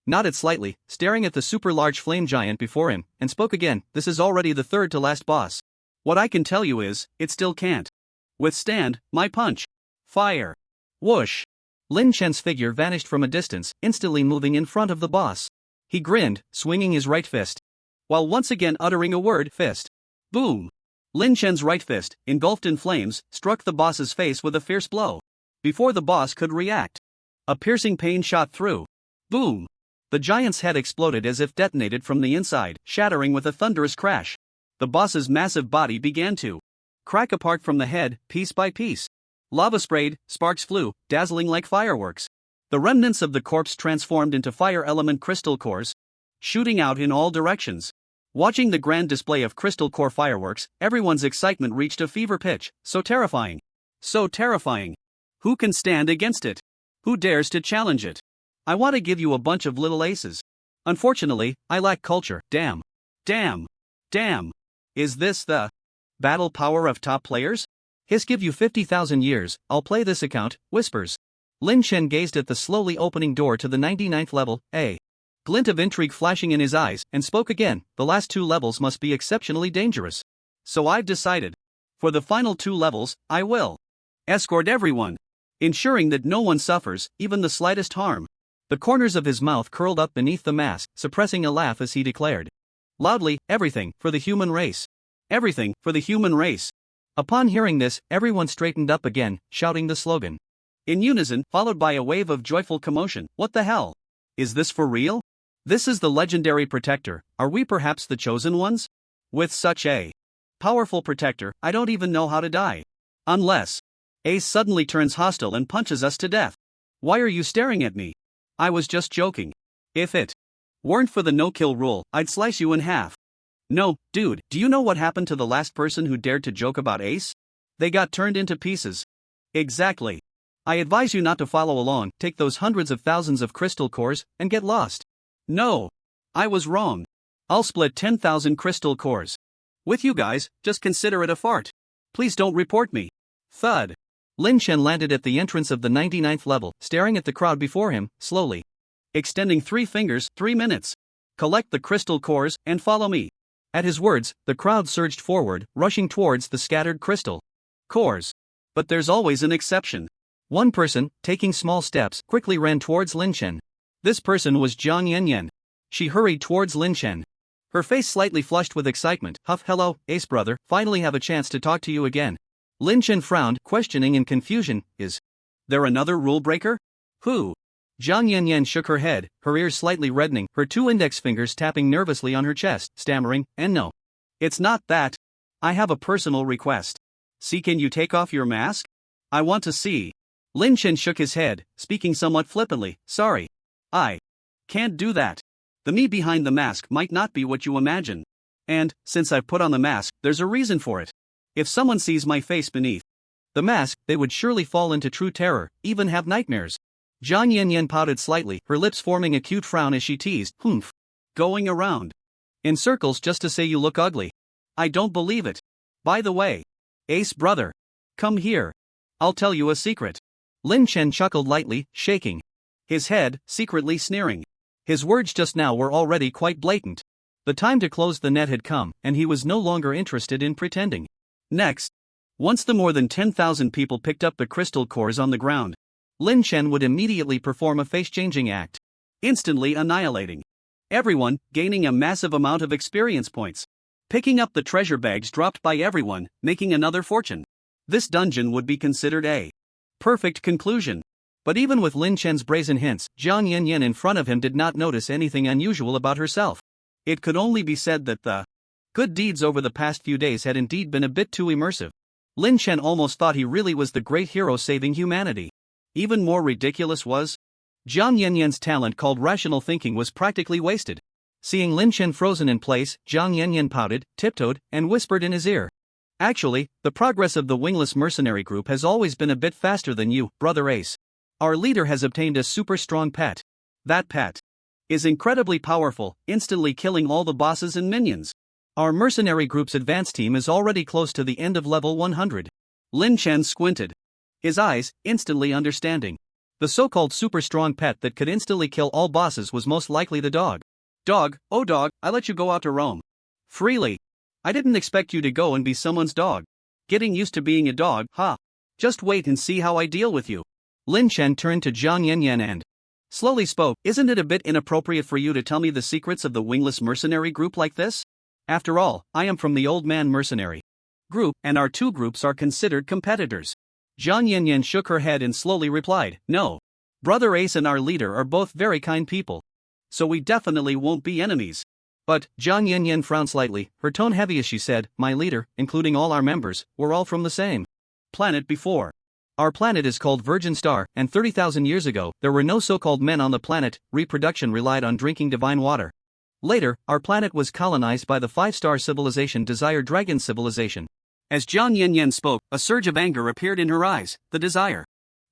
nodded slightly, staring at the super large flame giant before him, and spoke again, this is already the third to last boss. What I can tell you is, it still can't withstand my punch. Fire. Whoosh. Lin Chen's figure vanished from a distance, instantly moving in front of the boss. He grinned, swinging his right fist, while once again uttering a word, fist. Boom. Lin Chen's right fist, engulfed in flames, struck the boss's face with a fierce blow. Before the boss could react, a piercing pain shot through. Boom. The giant's head exploded as if detonated from the inside, shattering with a thunderous crash. The boss's massive body began to crack apart from the head, piece by piece. Lava sprayed, sparks flew, dazzling like fireworks. The remnants of the corpse transformed into fire element crystal cores, shooting out in all directions. Watching the grand display of crystal core fireworks, everyone's excitement reached a fever pitch. So terrifying. So terrifying. Who can stand against it? Who dares to challenge it? I want to give you a bunch of little aces. Unfortunately, I lack culture. Damn. Damn. Damn. Is this the battle power of top players? His give you 50,000 years, I'll play this account, whispers. Lin Chen gazed at the slowly opening door to the 99th level, a glint of intrigue flashing in his eyes, and spoke again, the last 2 levels must be exceptionally dangerous. So I've decided. For the final 2 levels, I will escort everyone, ensuring that no one suffers, even the slightest harm. The corners of his mouth curled up beneath the mask, suppressing a laugh as he declared loudly, everything for the human race. Everything for the human race. Upon hearing this, everyone straightened up again, shouting the slogan in unison, followed by a wave of joyful commotion. What the hell? Is this for real? This is the legendary protector. Are we perhaps the chosen ones? With such a powerful protector, I don't even know how to die. Unless Ace suddenly turns hostile and punches us to death. Why are you staring at me? I was just joking. If it weren't for the no-kill rule, I'd slice you in half. No, dude, do you know what happened to the last person who dared to joke about Ace? They got turned into pieces. Exactly. I advise you not to follow along, take those hundreds of thousands of crystal cores, and get lost. No. I was wrong. I'll split 10,000 crystal cores with you guys, just consider it a fart. Please don't report me. Thud. Lin Chen landed at the entrance of the 99th level, staring at the crowd before him, slowly extending 3 fingers, 3 minutes. Collect the crystal cores and follow me. At his words, the crowd surged forward, rushing towards the scattered crystal cores. But there's always an exception. One person, taking small steps, quickly ran towards Lin Chen. This person was Jiang Yanyan. She hurried towards Lin Chen. Her face slightly flushed with excitement. Huff, hello, Ace brother, finally have a chance to talk to you again. Lin Chen frowned, questioning in confusion, is there another rule breaker? Who? Jiang Yanyan shook her head, her ears slightly reddening, her two index fingers tapping nervously on her chest, stammering, and no. It's not that. I have a personal request. See, can you take off your mask? I want to see. Lin Chen shook his head, speaking somewhat flippantly, sorry. I can't do that. The me behind the mask might not be what you imagine. And, since I've put on the mask, there's a reason for it. If someone sees my face beneath the mask, they would surely fall into true terror, even have nightmares. Jiang Yanyan pouted slightly, her lips forming a cute frown as she teased, humph. Going around in circles just to say you look ugly. I don't believe it. By the way, Ace brother, come here. I'll tell you a secret. Lin Chen chuckled lightly, shaking his head, secretly sneering. His words just now were already quite blatant. The time to close the net had come, and he was no longer interested in pretending. Next, once the more than 10,000 people picked up the crystal cores on the ground, Lin Chen would immediately perform a face-changing act, instantly annihilating everyone, gaining a massive amount of experience points, picking up the treasure bags dropped by everyone, making another fortune. This dungeon would be considered a perfect conclusion. But even with Lin Chen's brazen hints, Jiang Yanyan in front of him did not notice anything unusual about herself. It could only be said that the good deeds over the past few days had indeed been a bit too immersive. Lin Chen almost thought he really was the great hero saving humanity. Even more ridiculous was, Jiang Yanyan's talent called rational thinking was practically wasted. Seeing Lin Chen frozen in place, Jiang Yanyan pouted, tiptoed, and whispered in his ear. Actually, the progress of the wingless mercenary group has always been a bit faster than you, Brother Ace. Our leader has obtained a super strong pet. That pet is incredibly powerful, instantly killing all the bosses and minions. Our mercenary group's advance team is already close to the end of level 100. Lin Chen squinted his eyes, instantly understanding. The so-called super strong pet that could instantly kill all bosses was most likely the dog. Dog, oh dog, I let you go out to roam freely. I didn't expect you to go and be someone's dog. Getting used to being a dog, huh? Just wait and see how I deal with you. Lin Chen turned to Jiang Yanyan and slowly spoke, isn't it a bit inappropriate for you to tell me the secrets of the wingless mercenary group like this? After all, I am from the old man mercenary group, and our two groups are considered competitors. Jiang Yanyan shook her head and slowly replied, no. Brother Ace and our leader are both very kind people. So we definitely won't be enemies. But, Jiang Yanyan frowned slightly, her tone heavy as she said, my leader, including all our members, were all from the same planet before. Our planet is called Virgin Star, and 30,000 years ago, there were no so-called men on the planet, reproduction relied on drinking divine water. Later, our planet was colonized by the 5-star civilization Desire Dragon Civilization. As Jiang Yanyan spoke, a surge of anger appeared in her eyes, the Desire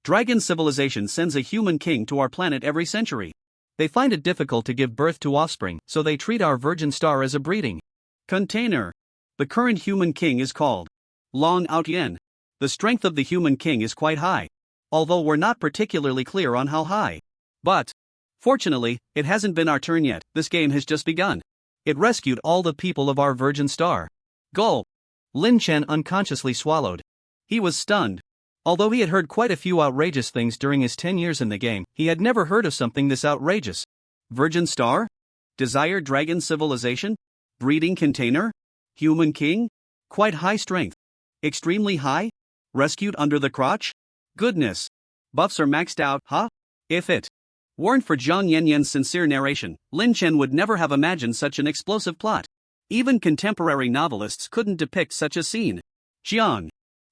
Dragon Civilization sends a human king to our planet every century. They find it difficult to give birth to offspring, so they treat our Virgin Star as a breeding container. The current human king is called Long Outyen. The strength of the human king is quite high, although we're not particularly clear on how high. But, fortunately, it hasn't been our turn yet, this game has just begun. It rescued all the people of our Virgin Star. Gulp. Lin Chen unconsciously swallowed. He was stunned. Although he had heard quite a few outrageous things during his 10 years in the game, he had never heard of something this outrageous. Virgin Star? Desire Dragon Civilization? Breeding container? Human king? Quite high strength. Extremely high? Rescued under the crotch? Goodness. Buffs are maxed out, huh? If it weren't for Jiang Yanyan's sincere narration, Lin Chen would never have imagined such an explosive plot. Even contemporary novelists couldn't depict such a scene. Jiang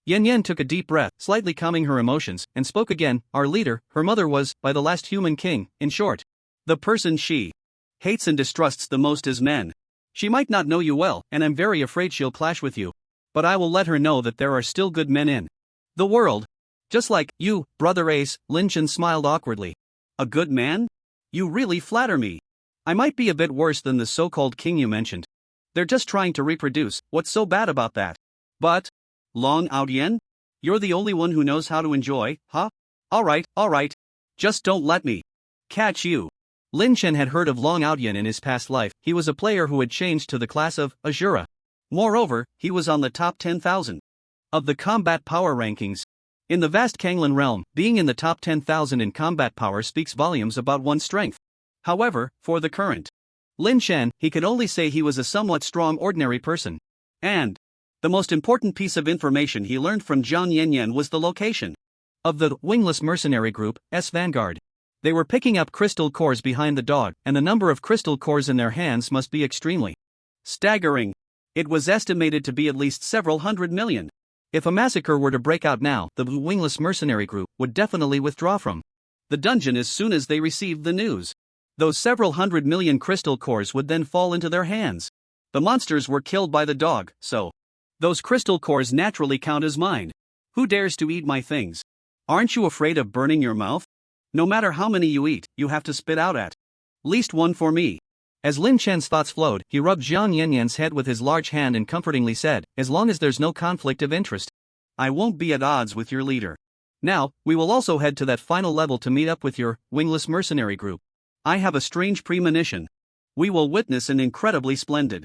Yanyan took a deep breath, slightly calming her emotions, and spoke again. Our leader, her mother was, by the last human king, in short. The person she hates and distrusts the most is men. She might not know you well, and I'm very afraid she'll clash with you. But I will let her know that there are still good men in the world. Just like you, Brother Ace. Lin Chen smiled awkwardly. A good man? You really flatter me. I might be a bit worse than the so-called king you mentioned. They're just trying to reproduce, what's so bad about that? But, Long Outyen? You're the only one who knows how to enjoy, huh? Alright, just don't let me catch you. Lin Chen had heard of Long Outyin in his past life. He was a player who had changed to the class of Azura. Moreover, he was on the top 10,000 of the combat power rankings. In the vast Kanglan realm, being in the top 10,000 in combat power speaks volumes about one's strength. However, for the current Lin Chen, he could only say he was a somewhat strong ordinary person. And the most important piece of information he learned from Jiang Yanyan was the location of the wingless mercenary group, S Vanguard. They were picking up crystal cores behind the dog, and the number of crystal cores in their hands must be extremely staggering. It was estimated to be at least several hundred million. If a massacre were to break out now, the wingless mercenary group would definitely withdraw from the dungeon as soon as they received the news. Those several hundred million crystal cores would then fall into their hands. The monsters were killed by the dog, so those crystal cores naturally count as mine. Who dares to eat my things? Aren't you afraid of burning your mouth? No matter how many you eat, you have to spit out at least one for me. As Lin Chen's thoughts flowed, he rubbed Jiang Yanyan's head with his large hand and comfortingly said, "As long as there's no conflict of interest, I won't be at odds with your leader. Now, we will also head to that final level to meet up with your wingless mercenary group. I have a strange premonition. We will witness an incredibly splendid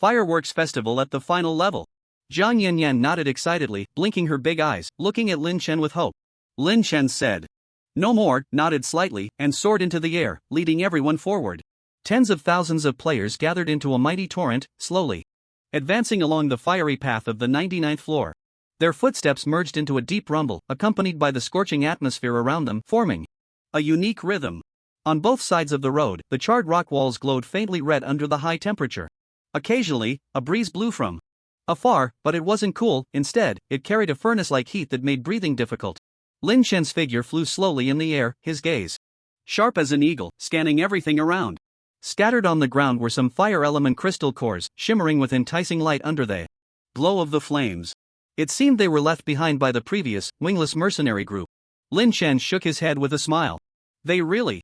fireworks festival at the final level." Jiang Yanyan nodded excitedly, blinking her big eyes, looking at Lin Chen with hope. Lin Chen said no more, nodded slightly, and soared into the air, leading everyone forward. Tens of thousands of players gathered into a mighty torrent, slowly advancing along the fiery path of the 99th floor. Their footsteps merged into a deep rumble, accompanied by the scorching atmosphere around them, forming a unique rhythm. On both sides of the road, the charred rock walls glowed faintly red under the high temperature. Occasionally, a breeze blew from afar, but it wasn't cool. Instead, it carried a furnace-like heat that made breathing difficult. Lin Chen's figure flew slowly in the air, his gaze sharp as an eagle, scanning everything around. Scattered on the ground were some fire element crystal cores, shimmering with enticing light under the glow of the flames. It seemed they were left behind by the previous, wingless mercenary group. Lin Chen shook his head with a smile. They really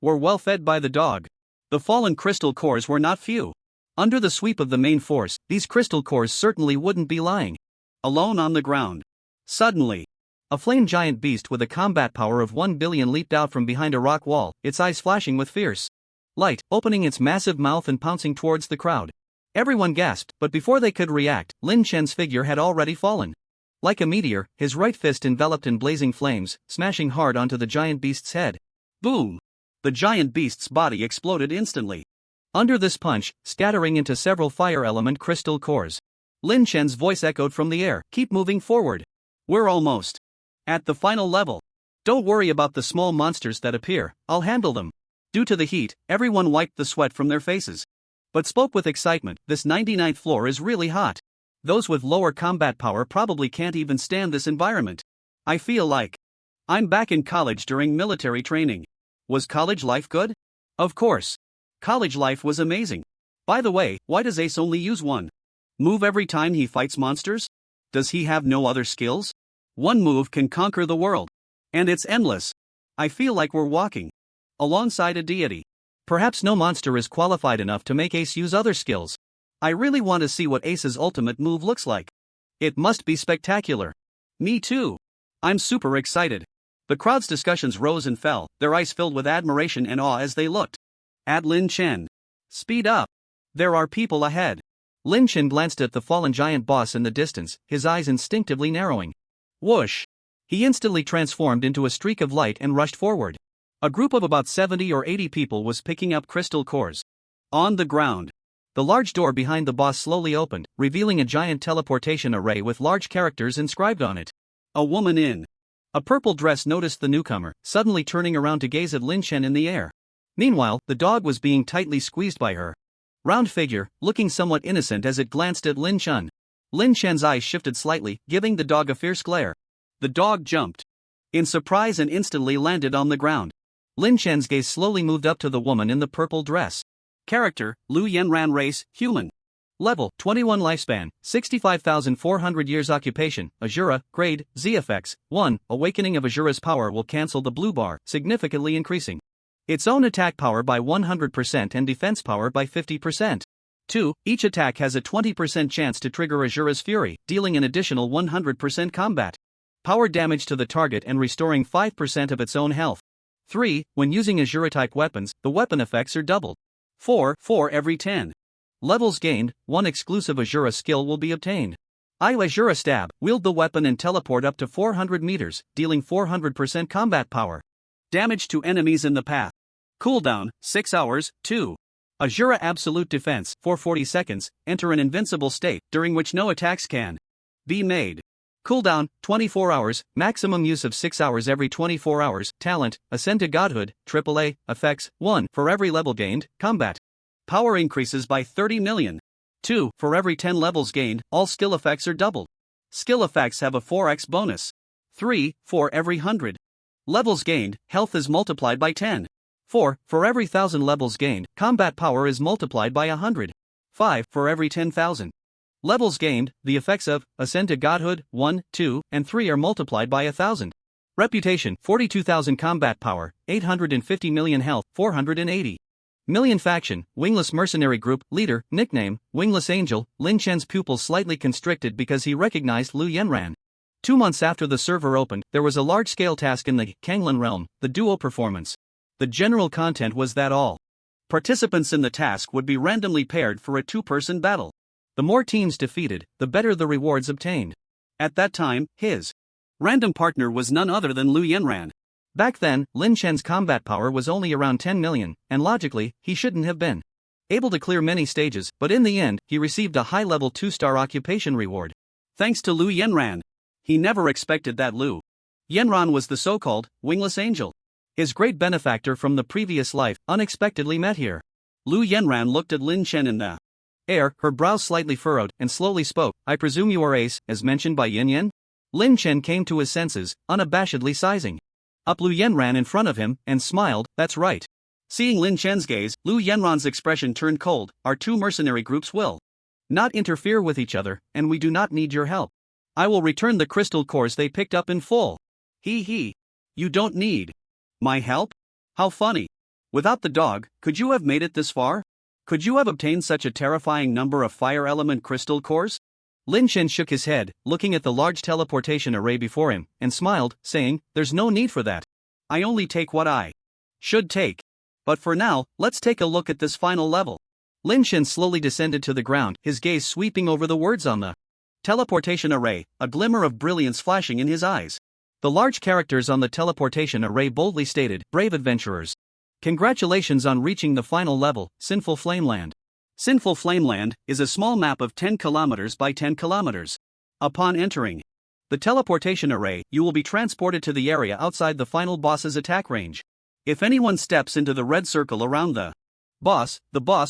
were well fed by the dog. The fallen crystal cores were not few. Under the sweep of the main force, these crystal cores certainly wouldn't be lying alone on the ground. Suddenly, a flame giant beast with a combat power of 1 billion leaped out from behind a rock wall, its eyes flashing with fierce light, opening its massive mouth and pouncing towards the crowd. Everyone gasped, but before they could react, Lin Chen's figure had already fallen. Like a meteor, his right fist enveloped in blazing flames, smashing hard onto the giant beast's head. Boom! The giant beast's body exploded instantly under this punch, scattering into several fire element crystal cores. Lin Chen's voice echoed from the air, "Keep moving forward. We're almost at the final level. Don't worry about the small monsters that appear, I'll handle them." Due to the heat, everyone wiped the sweat from their faces, but spoke with excitement. "This 99th floor is really hot. Those with lower combat power probably can't even stand this environment. I feel like I'm back in college during military training." Was college life good? Of course. College life was amazing. By the way, why does Ace only use one move every time he fights monsters? Does he have no other skills? One move can conquer the world. And it's endless. I feel like we're walking alongside a deity. Perhaps no monster is qualified enough to make Ace use other skills. I really want to see what Ace's ultimate move looks like. It must be spectacular. Me too. I'm super excited. The crowd's discussions rose and fell, their eyes filled with admiration and awe as they looked at Lin Chen. Speed up. There are people ahead. Lin Chen glanced at the fallen giant boss in the distance, his eyes instinctively narrowing. Whoosh! He instantly transformed into a streak of light and rushed forward. A group of about 70 or 80 people was picking up crystal cores. On the ground, the large door behind the boss slowly opened, revealing a giant teleportation array with large characters inscribed on it. A woman in a purple dress noticed the newcomer, suddenly turning around to gaze at Lin Chen in the air. Meanwhile, the dog was being tightly squeezed by her round figure, looking somewhat innocent as it glanced at Lin Chen. Lin Chen's eyes shifted slightly, giving the dog a fierce glare. The dog jumped in surprise and instantly landed on the ground. Lin Chen's gaze slowly moved up to the woman in the purple dress. Character, Lu Yanran, race, human. Level, 21, lifespan, 65,400 years, occupation, Azura, grade, ZFX, 1, awakening of Azura's power will cancel the blue bar, significantly increasing its own attack power by 100% and defense power by 50%. 2, each attack has a 20% chance to trigger Azura's fury, dealing an additional 100% combat power damage to the target and restoring 5% of its own health. 3. When using Azure-type weapons, the weapon effects are doubled. 4. For every 10 levels gained, one exclusive Azure skill will be obtained. Azure Stab, wield the weapon and teleport up to 400 meters, dealing 400% combat power. Damage to enemies in the path. Cooldown, 6 hours, 2. Azure Absolute Defense, for 40 seconds, enter an invincible state, during which no attacks can be made. Cooldown, 24 hours, maximum use of 6 hours every 24 hours, talent, Ascend to Godhood, AAA, effects, 1. For every level gained, combat power increases by 30 million. 2. For every 10 levels gained, all skill effects are doubled. Skill effects have a 4x bonus. 3. For every 100 levels gained, health is multiplied by 10. 4. For every 1000 levels gained, combat power is multiplied by 100. 5. For every 10,000 levels gained, the effects of Ascend to Godhood, 1, 2, and 3 are multiplied by 1000. Reputation, 42,000 combat power, 850 million health, 480 million faction, Wingless Mercenary Group, leader, nickname, Wingless Angel. Lin Chen's pupils slightly constricted because he recognized Lu Yenran. 2 months after the server opened, there was a large-scale task in the Kanglan realm, the duo performance. The general content was that all participants in the task would be randomly paired for a 2-person battle. The more teams defeated, the better the rewards obtained. At that time, his random partner was none other than Lu Yenran. Back then, Lin Chen's combat power was only around 10 million, and logically, he shouldn't have been able to clear many stages, but in the end, he received a high-level 2-star occupation reward. Thanks to Lu Yenran. He never expected that Lu Yenran was the so-called Wingless Angel. His great benefactor from the previous life unexpectedly met here. Lu Yenran looked at Lin Chen in the air, her brows slightly furrowed, and slowly spoke, "I presume you are Ace, as mentioned by Yin Yen?" Lin Chen came to his senses, unabashedly sizing up Lu Yenran in front of him, and smiled, "That's right." Seeing Lin Chen's gaze, Lu Yenran's expression turned cold. "Our 2 mercenary groups will not interfere with each other, and we do not need your help. I will return the crystal cores they picked up in full." He. You don't need my help? How funny. Without the dog, could you have made it this far? Could you have obtained such a terrifying number of fire element crystal cores? Lin Chen shook his head, looking at the large teleportation array before him, and smiled, saying, "There's no need for that. I only take what I should take. But for now, let's take a look at this final level." Lin Chen slowly descended to the ground, his gaze sweeping over the words on the teleportation array, a glimmer of brilliance flashing in his eyes. The large characters on the teleportation array boldly stated, "Brave adventurers. Congratulations on reaching the final level, Sinful Flameland." Sinful Flameland is a small map of 10 kilometers by 10 kilometers. Upon entering the teleportation array, you will be transported to the area outside the final boss's attack range. If anyone steps into the red circle around the boss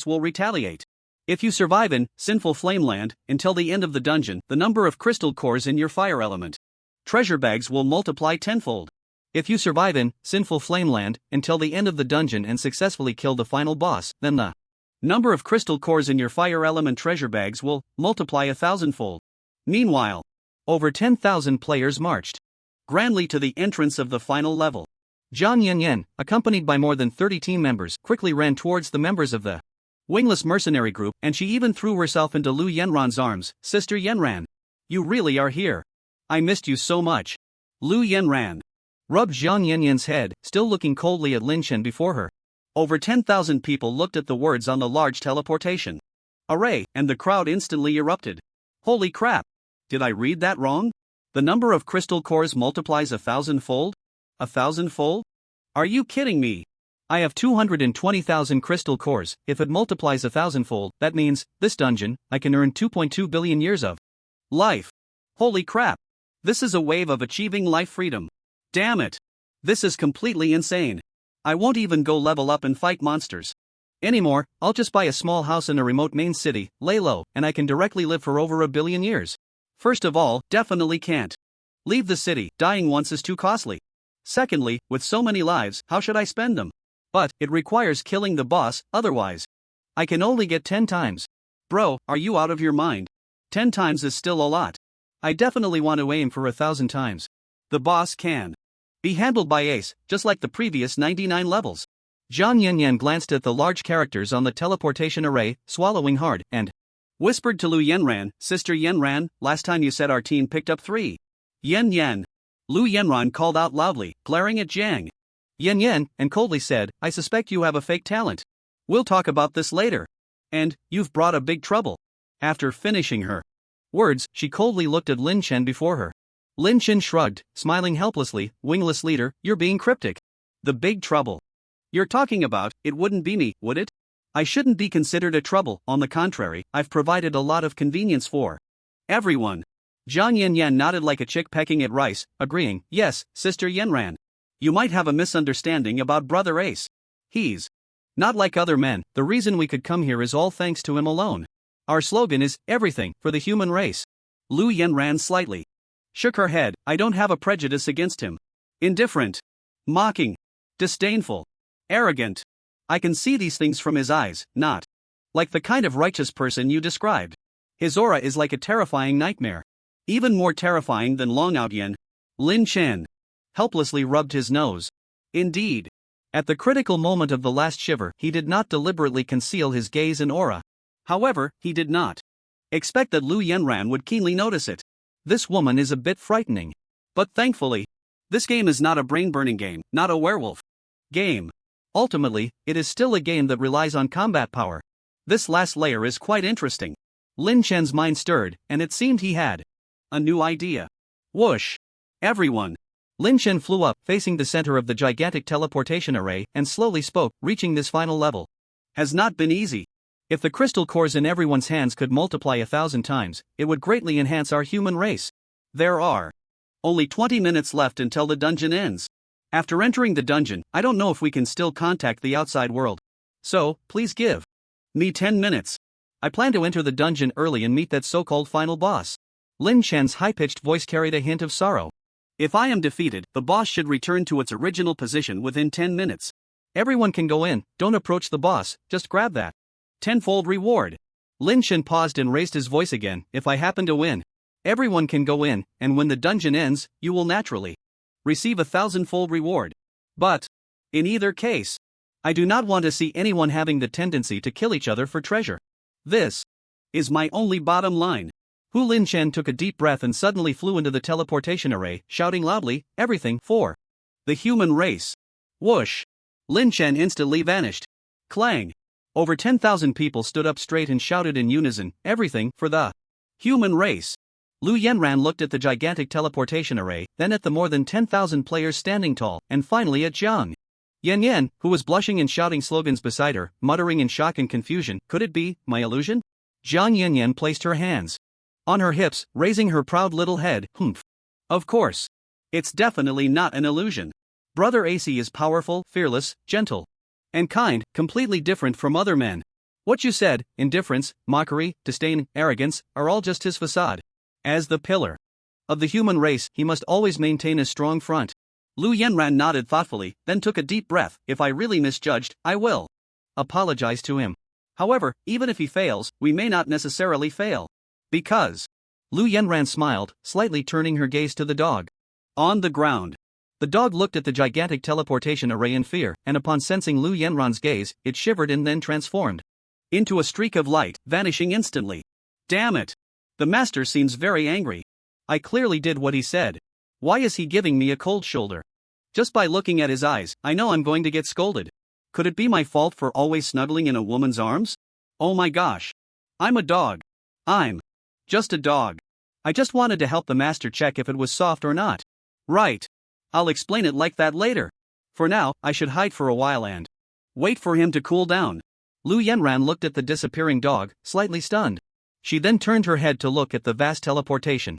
will retaliate. If you survive in Sinful Flameland until the end of the dungeon, the number of crystal cores in your fire element treasure bags will multiply tenfold. If you survive in Sinful Flameland until the end of the dungeon and successfully kill the final boss, then the number of crystal cores in your fire element treasure bags will multiply 1,000-fold. Meanwhile, over 10,000 players marched grandly to the entrance of the final level. Zhang Yanyan, accompanied by more than 30 team members, quickly ran towards the members of the Wingless Mercenary Group, and she even threw herself into Lu Yenran's arms. "Sister Yenran, you really are here. I missed you so much." Lu Yenran rubbed Zhang Yanyan's head, still looking coldly at Lin Chen before her. Over 10,000 people looked at the words on the large teleportation array, and the crowd instantly erupted. Holy crap! Did I read that wrong? The number of crystal cores multiplies 1,000-fold? 1,000-fold? Are you kidding me? I have 220,000 crystal cores. If it multiplies 1,000-fold, that means, this dungeon, I can earn 2.2 billion years of life. Holy crap! This is a wave of achieving life freedom. Damn it! This is completely insane. I won't even go level up and fight monsters anymore. I'll just buy a small house in a remote main city, lay low, and I can directly live for over 1 billion years. First of all, definitely can't leave the city. Dying once is too costly. Secondly, with so many lives, how should I spend them? But it requires killing the boss, otherwise I can only get 10 times. Bro, are you out of your mind? 10 times is still a lot. I definitely want to aim for 1,000 times. The boss can be handled by Ace, just like the previous 99 levels. Zhang Yanyan glanced at the large characters on the teleportation array, swallowing hard, and whispered to Lu Yenran, "Sister Yenran, last time you said our team picked up 3. Yen. Lu Yenran called out loudly, glaring at Jiang Yen Yen, and coldly said, I suspect you have a fake talent. We'll talk about this later. And, you've brought a big trouble. After finishing her words, she coldly looked at Lin Chen before her. Lin Chen shrugged, smiling helplessly, wingless leader, you're being cryptic. The big trouble you're talking about, it wouldn't be me, would it? I shouldn't be considered a trouble, on the contrary, I've provided a lot of convenience for everyone. Zhang Yan Yan nodded like a chick pecking at rice, agreeing, yes, Sister Yenran. You might have a misunderstanding about Brother Ace. He's not like other men, the reason we could come here is all thanks to him alone. Our slogan is, everything, for the human race. Lu Yenran slightly shook her head, I don't have a prejudice against him. Indifferent, mocking, disdainful, arrogant. I can see these things from his eyes, not like the kind of righteous person you described. His aura is like a terrifying nightmare. Even more terrifying than Long Outyen. Lin Chen helplessly rubbed his nose. Indeed. At the critical moment of the last shiver, he did not deliberately conceal his gaze and aura. However, he did not expect that Lu Yenran would keenly notice it. This woman is a bit frightening. But thankfully, this game is not a brain-burning game, not a werewolf game. Ultimately, it is still a game that relies on combat power. This last layer is quite interesting. Lin Chen's mind stirred, and it seemed he had a new idea. Whoosh! Everyone! Lin Chen flew up, facing the center of the gigantic teleportation array, and slowly spoke, reaching this final level. Has not been easy. If the crystal cores in everyone's hands could multiply 1,000 times, it would greatly enhance our human race. There are only 20 minutes left until the dungeon ends. After entering the dungeon, I don't know if we can still contact the outside world. So, please give me 10 minutes. I plan to enter the dungeon early and meet that so-called final boss. Lin Chen's high-pitched voice carried a hint of sorrow. If I am defeated, the boss should return to its original position within 10 minutes. Everyone can go in, don't approach the boss, just grab that tenfold reward. Lin Chen paused and raised his voice again, if I happen to win. Everyone can go in, and when the dungeon ends, you will naturally receive 1,000-fold reward. But, in either case, I do not want to see anyone having the tendency to kill each other for treasure. This is my only bottom line. Hu Lin Chen took a deep breath and suddenly flew into the teleportation array, shouting loudly, everything for the human race. Whoosh! Lin Chen instantly vanished. Clang! Over 10,000 people stood up straight and shouted in unison, everything for the human race. Lu Yenran looked at the gigantic teleportation array, then at the more than 10,000 players standing tall, and finally at Zhang Yan Yan, who was blushing and shouting slogans beside her, muttering in shock and confusion, could it be my illusion? Zhang Yan Yan placed her hands on her hips, raising her proud little head, humph. Of course. It's definitely not an illusion. Brother AC is powerful, fearless, gentle, and kind, completely different from other men. What you said, indifference, mockery, disdain, arrogance, are all just his facade. As the pillar of the human race, he must always maintain a strong front. Lu Yenran nodded thoughtfully, then took a deep breath. If I really misjudged, I will apologize to him. However, even if he fails, we may not necessarily fail. Because Lu Yenran smiled, slightly turning her gaze to the dog. On the ground. The dog looked at the gigantic teleportation array in fear, and upon sensing Lu Yenran's gaze, it shivered and then transformed into a streak of light, vanishing instantly. Damn it! The master seems very angry. I clearly did what he said. Why is he giving me a cold shoulder? Just by looking at his eyes, I know I'm going to get scolded. Could it be my fault for always snuggling in a woman's arms? Oh my gosh. I'm a dog. I'm just a dog. I just wanted to help the master check if it was soft or not. Right. I'll explain it like that later. For now, I should hide for a while and wait for him to cool down. Lu Yenran looked at the disappearing dog, slightly stunned. She then turned her head to look at the vast teleportation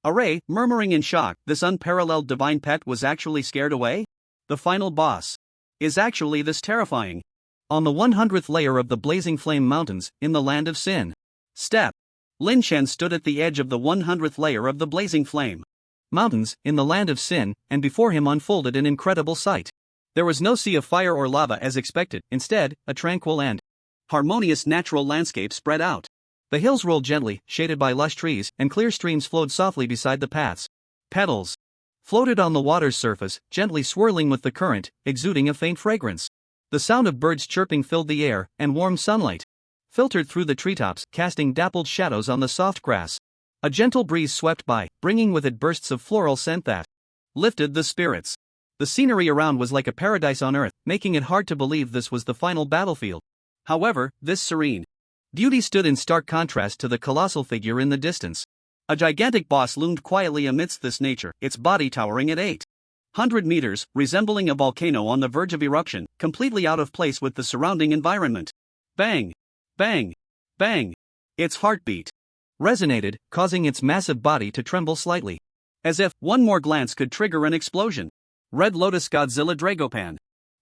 array, murmuring in shock, this unparalleled divine pet was actually scared away? The final boss is actually this terrifying. On the 100th layer of the Blazing Flame Mountains, in the land of Sin. Step. Lin Chen stood at the edge of the 100th layer of the Blazing Flame Mountains, in the land of Sin, and before him unfolded an incredible sight. There was no sea of fire or lava as expected, instead, a tranquil and harmonious natural landscape spread out. The hills rolled gently, shaded by lush trees, and clear streams flowed softly beside the paths. Petals floated on the water's surface, gently swirling with the current, exuding a faint fragrance. The sound of birds chirping filled the air, and warm sunlight filtered through the treetops, casting dappled shadows on the soft grass. A gentle breeze swept by, bringing with it bursts of floral scent that lifted the spirits. The scenery around was like a paradise on earth, making it hard to believe this was the final battlefield. However, this serene beauty stood in stark contrast to the colossal figure in the distance. A gigantic boss loomed quietly amidst this nature, its body towering at 800 meters, resembling a volcano on the verge of eruption, completely out of place with the surrounding environment. Bang! Bang! Bang! Its heartbeat resonated, causing its massive body to tremble slightly. As if one more glance could trigger an explosion. Red Lotus Godzilla Dragopan.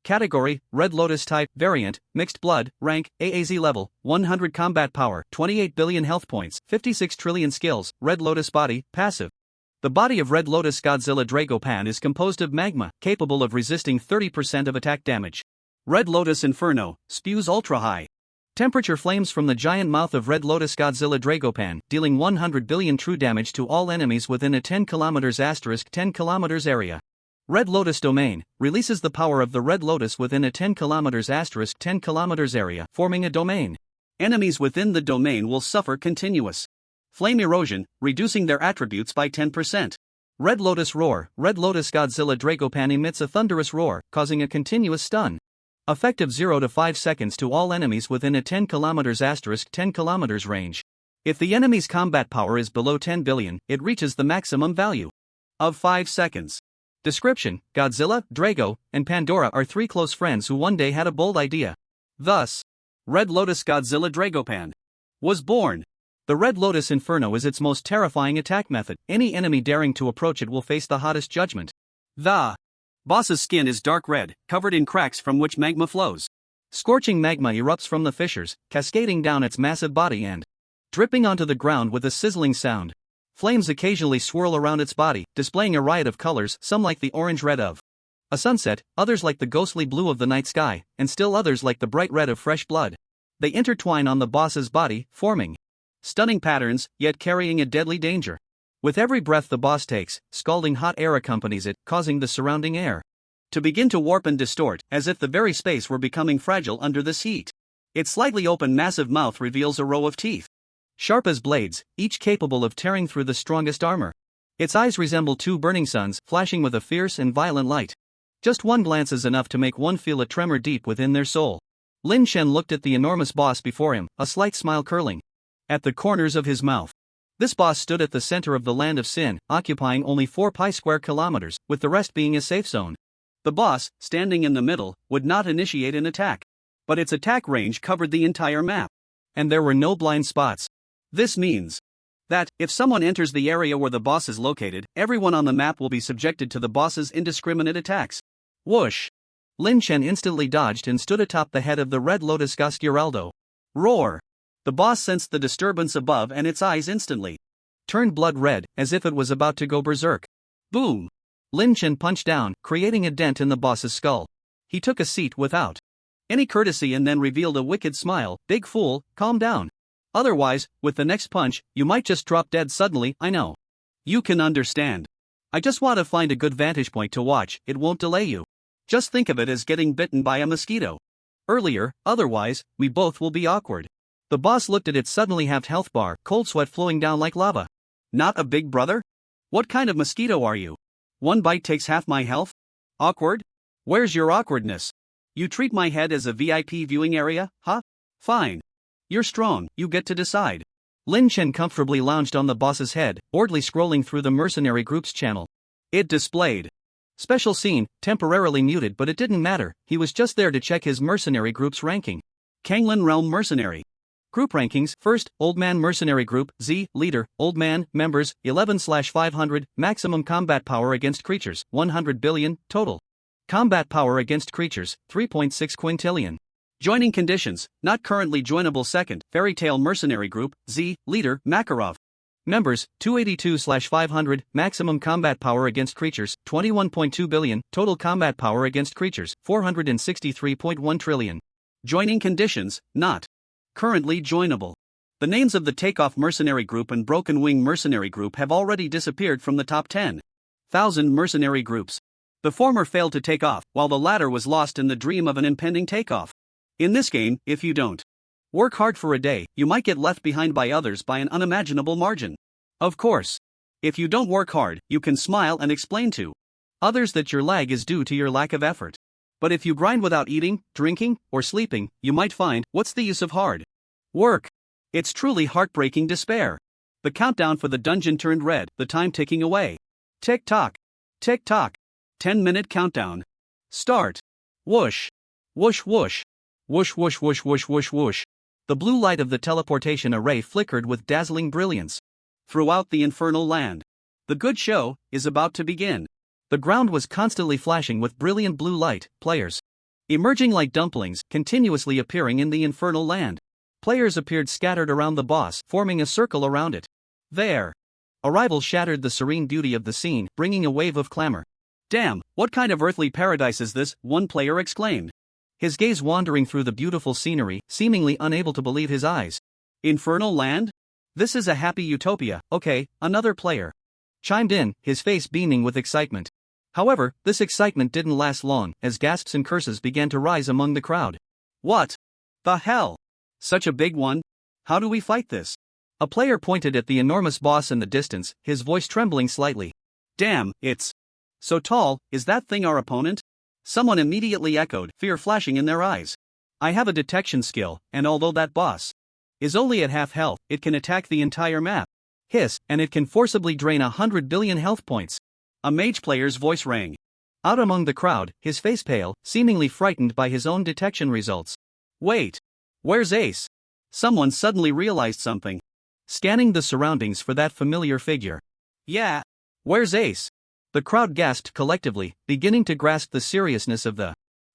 Category: Red Lotus Type, Variant, Mixed Blood, Rank, AAZ Level, 100 Combat Power, 28 billion Health Points, 56 trillion Skills, Red Lotus Body, Passive. The body of Red Lotus Godzilla Dragopan is composed of magma, capable of resisting 30% of attack damage. Red Lotus Inferno, spews ultra-high temperature flames from the giant mouth of Red Lotus Godzilla Dragopan, dealing 100 billion true damage to all enemies within a 10 km *10 km area. Red Lotus Domain releases the power of the Red Lotus within a 10 km *10 km area, forming a domain. Enemies within the domain will suffer continuous flame erosion, reducing their attributes by 10%. Red Lotus Roar. Red Lotus Godzilla Dragopan emits a thunderous roar, causing a continuous stun. Effective 0 to 5 seconds to all enemies within a 10 km *10 km range. If the enemy's combat power is below 10 billion, it reaches the maximum value of 5 seconds. Description: Godzilla, Drago, and Pandora are three close friends who one day had a bold idea. Thus, Red Lotus Godzilla Dragopan was born. The Red Lotus Inferno is its most terrifying attack method. Any enemy daring to approach it will face the hottest judgment. The boss's skin is dark red, covered in cracks from which magma flows. Scorching magma erupts from the fissures, cascading down its massive body and dripping onto the ground with a sizzling sound. Flames occasionally swirl around its body, displaying a riot of colors, some like the orange-red of a sunset, others like the ghostly blue of the night sky, and still others like the bright red of fresh blood. They intertwine on the boss's body, forming stunning patterns, yet carrying a deadly danger. With every breath the boss takes, scalding hot air accompanies it, causing the surrounding air to begin to warp and distort, as if the very space were becoming fragile under this heat. Its slightly open massive mouth reveals a row of teeth, sharp as blades, each capable of tearing through the strongest armor. Its eyes resemble two burning suns, flashing with a fierce and violent light. Just one glance is enough to make one feel a tremor deep within their soul. Lin Shen looked at the enormous boss before him, a slight smile curling at the corners of his mouth. This boss stood at the center of the land of Sin, occupying only 4 pi square kilometers, with the rest being a safe zone. The boss, standing in the middle, would not initiate an attack. But its attack range covered the entire map. And there were no blind spots. This means that, if someone enters the area where the boss is located, everyone on the map will be subjected to the boss's indiscriminate attacks. Whoosh! Lin Chen instantly dodged and stood atop the head of the Red Lotus Goscuraldo. Roar! The boss sensed the disturbance above and its eyes instantly turned blood red, as if it was about to go berserk. Boom! Lin Chen punched down, creating a dent in the boss's skull. He took a seat without any courtesy and then revealed a wicked smile. Big fool, calm down. Otherwise, with the next punch, you might just drop dead suddenly. I know. You can understand. I just want to find a good vantage point to watch, it won't delay you. Just think of it as getting bitten by a mosquito. Earlier, otherwise, we both will be awkward. The boss looked at its suddenly halved health bar, cold sweat flowing down like lava. Not a big brother? What kind of mosquito are you? One bite takes half my health? Awkward? Where's your awkwardness? You treat my head as a VIP viewing area, huh? Fine. You're strong, you get to decide. Lin Chen comfortably lounged on the boss's head, boredly scrolling through the mercenary group's channel. It displayed special scene, temporarily muted, but it didn't matter, he was just there to check his mercenary group's ranking. Kanglin Realm Mercenary Group rankings: First, Old Man Mercenary Group, Z, Leader, Old Man, Members, 11/500, Maximum Combat Power against Creatures, 100 billion, Total Combat Power against Creatures, 3.6 quintillion. Joining conditions: not currently joinable. Second, Fairy Tale Mercenary Group, Z, Leader, Makarov. Members, 282/500, Maximum Combat Power against Creatures, 21.2 billion, Total Combat Power against Creatures, 463.1 trillion. Joining conditions: not currently joinable. The names of the Takeoff Mercenary Group and Broken Wing Mercenary Group have already disappeared from the top 10,000 mercenary groups. The former failed to take off, while the latter was lost in the dream of an impending takeoff. In this game, if you don't work hard for a day, you might get left behind by others by an unimaginable margin. Of course, if you don't work hard, you can smile and explain to Others that your lag is due to your lack of effort. But if you grind without eating, drinking, or sleeping, you might find, what's the use of hard work? It's truly heartbreaking despair. The countdown for the dungeon turned red, the time ticking away. Tick-tock. Tick-tock. 10-minute countdown. Start. Whoosh. Whoosh whoosh. Whoosh whoosh whoosh whoosh whoosh whoosh. The blue light of the teleportation array flickered with dazzling brilliance throughout the infernal land. The good show is about to begin. The ground was constantly flashing with brilliant blue light, players emerging like dumplings, continuously appearing in the infernal land. Players appeared scattered around the boss, forming a circle around it. Their arrival shattered the serene beauty of the scene, bringing a wave of clamor. Damn, what kind of earthly paradise is this? One player exclaimed, his gaze wandering through the beautiful scenery, seemingly unable to believe his eyes. Infernal land? This is a happy utopia. Okay, another player chimed in, his face beaming with excitement. However, this excitement didn't last long, as gasps and curses began to rise among the crowd. What the hell? Such a big one? How do we fight this? A player pointed at the enormous boss in the distance, his voice trembling slightly. Damn, it's so tall. Is that thing our opponent? Someone immediately echoed, fear flashing in their eyes. I have a detection skill, and although that boss is only at half health, it can attack the entire map. Hiss, and it can forcibly drain 100 billion health points. A mage player's voice rang out among the crowd, his face pale, seemingly frightened by his own detection results. Wait, where's Ace? Someone suddenly realized something, scanning the surroundings for that familiar figure. Yeah, where's Ace? The crowd gasped collectively, beginning to grasp the seriousness of the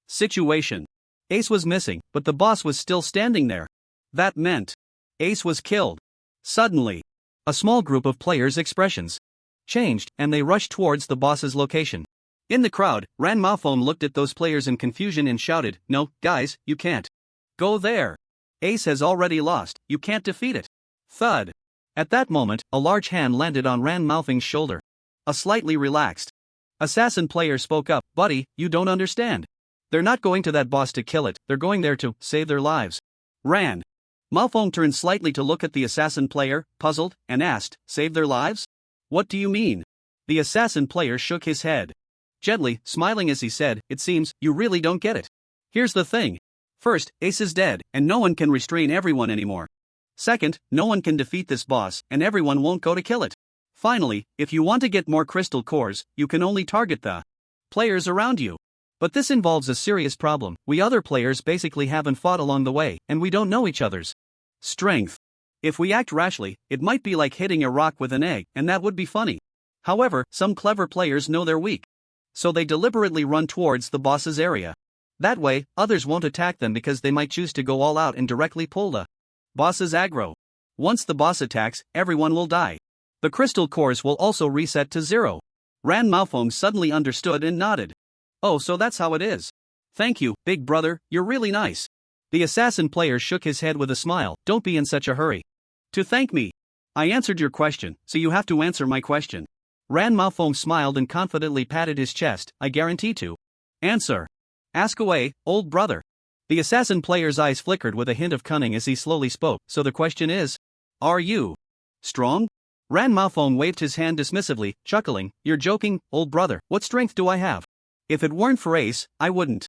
situation. Ace was missing, but the boss was still standing there. That meant Ace was killed. Suddenly, a small group of players' expressions changed, and they rushed towards the boss's location. In the crowd, Ran Malphome looked at those players in confusion and shouted, "No, guys, you can't go there. Ace has already lost, you can't defeat it." Thud. At that moment, a large hand landed on Ran Malphome's shoulder. A slightly relaxed assassin player spoke up, "Buddy, you don't understand. They're not going to that boss to kill it, they're going there to save their lives." Ran Malphome turned slightly to look at the assassin player, puzzled, and asked, "Save their lives? What do you mean?" The assassin player shook his head gently, smiling as he said, "It seems you really don't get it. Here's the thing. First, Ace is dead, and no one can restrain everyone anymore. Second, no one can defeat this boss, and everyone won't go to kill it. Finally, if you want to get more crystal cores, you can only target the players around you. But this involves a serious problem. We other players basically haven't fought along the way, and we don't know each other's strength. If we act rashly, it might be like hitting a rock with an egg, and that would be funny. However, some clever players know they're weak, so they deliberately run towards the boss's area. That way, others won't attack them because they might choose to go all out and directly pull the boss's aggro. Once the boss attacks, everyone will die. The crystal cores will also reset to 0. Ran Malphome suddenly understood and nodded. "Oh, so that's how it is. Thank you, big brother, you're really nice." The assassin player shook his head with a smile. "Don't be in such a hurry to thank me. I answered your question, so you have to answer my question." Ran Malphome smiled and confidently patted his chest. "I guarantee to answer. Ask away, old brother." The assassin player's eyes flickered with a hint of cunning as he slowly spoke. "So the question is, are you strong?" Ran Malphome waved his hand dismissively, chuckling. "You're joking, old brother. What strength do I have? If it weren't for Ace, I wouldn't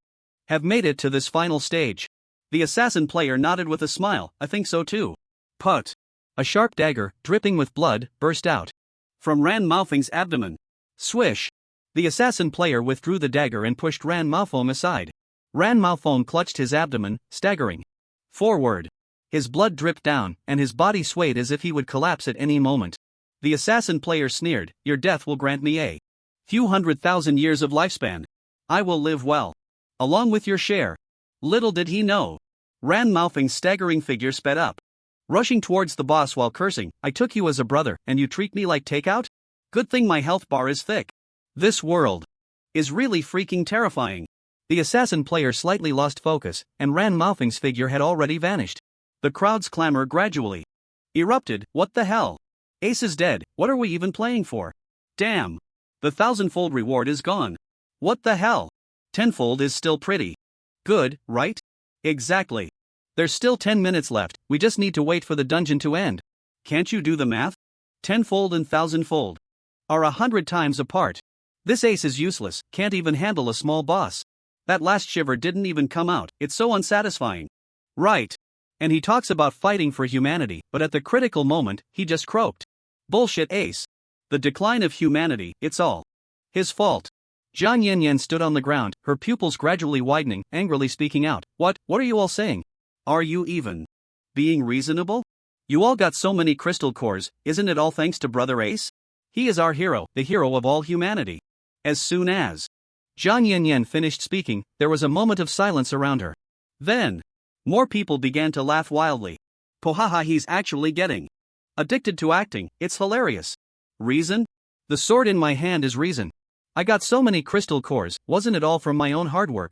have made it to this final stage." The assassin player nodded with a smile. "I think so too." Put. A sharp dagger, dripping with blood, burst out from Ran Malphome's abdomen. Swish. The assassin player withdrew the dagger and pushed Ran Malphome aside. Ran Malphome clutched his abdomen, staggering forward. His blood dripped down, and his body swayed as if he would collapse at any moment. The assassin player sneered, "Your death will grant me a few 100,000 years of lifespan. I will live well along with your share." Little did he know, Ran Malphome's staggering figure sped up, rushing towards the boss while cursing, "I took you as a brother, and you treat me like takeout? Good thing my health bar is thick. This world is really freaking terrifying." The assassin player slightly lost focus, and Ran Malphome's figure had already vanished. The crowd's clamor gradually erupted. "What the hell? Ace is dead, what are we even playing for? Damn. The 1,000-fold reward is gone. What the hell? 10-fold is still pretty good, right?" "Exactly. There's still 10 minutes left, we just need to wait for the dungeon to end. Can't you do the math? 10-fold and 1,000-fold are 100 times apart. This ace is useless, can't even handle a small boss. That last shiver didn't even come out, it's so unsatisfying. Right. And he talks about fighting for humanity, but at the critical moment, he just croaked. Bullshit ace. The decline of humanity, it's all his fault. Jiang Yanyan stood on the ground, her pupils gradually widening, angrily speaking out. What are you all saying? Are you even being reasonable? You all got so many crystal cores, isn't it all thanks to Brother Ace? He is our hero, the hero of all humanity. As soon as Jiang Yanyan finished speaking, there was a moment of silence around her. Then, more people began to laugh wildly. Pohaha, he's actually getting addicted to acting, it's hilarious. Reason? The sword in my hand is reason. I got so many crystal cores, wasn't it all from my own hard work?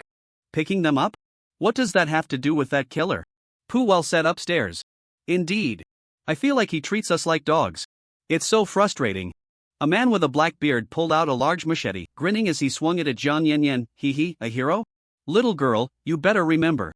Picking them up? What does that have to do with that killer? Puwell said upstairs. Indeed. I feel like he treats us like dogs. It's so frustrating. A man with a black beard pulled out a large machete, grinning as he swung it at Jiang Yanyan. He, a hero? Little girl, you better remember.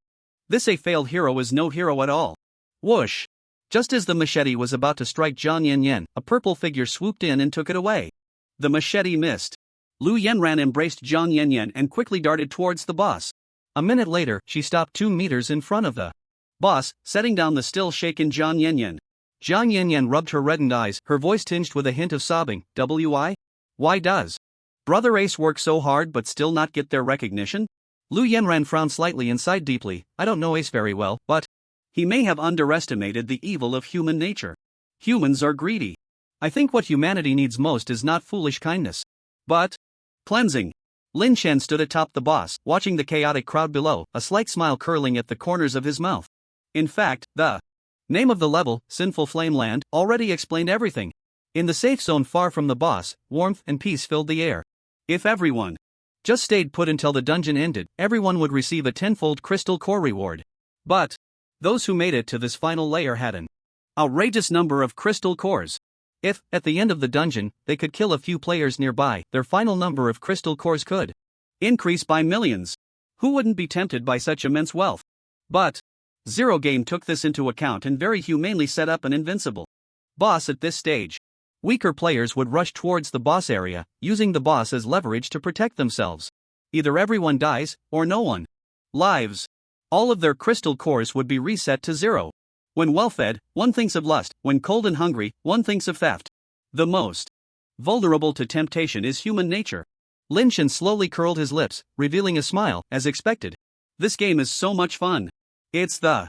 This a failed hero is no hero at all. Whoosh. Just as the machete was about to strike Jiang Yanyan, a purple figure swooped in and took it away. The machete missed. Lu Yanran embraced Jiang Yanyan and quickly darted towards the boss. A minute later, she stopped 2 meters in front of the boss, setting down the still shaken Jiang Yanyan. Jiang Yanyan rubbed her reddened eyes, her voice tinged with a hint of sobbing. Why does Brother Ace work so hard but still not get their recognition? Lu Yanran frowned slightly and sighed deeply. I don't know Ace very well, but he may have underestimated the evil of human nature. Humans are greedy. I think what humanity needs most is not foolish kindness, but cleansing. Lin Chen stood atop the boss, watching the chaotic crowd below, a slight smile curling at the corners of his mouth. In fact, the name of the level, Sinful Flame Land, already explained everything. In the safe zone far from the boss, warmth and peace filled the air. If everyone just stayed put until the dungeon ended, everyone would receive a 10-fold crystal core reward. But those who made it to this final layer had an outrageous number of crystal cores. If, at the end of the dungeon, they could kill a few players nearby, their final number of crystal cores could increase by millions. Who wouldn't be tempted by such immense wealth? But Zero Game took this into account and very humanely set up an invincible boss at this stage. Weaker players would rush towards the boss area, using the boss as leverage to protect themselves. Either everyone dies, or no one lives. All of their crystal cores would be reset to 0. When well-fed, one thinks of lust, when cold and hungry, one thinks of theft. The most vulnerable to temptation is human nature. Lin Chen slowly curled his lips, revealing a smile, as expected. This game is so much fun. It's the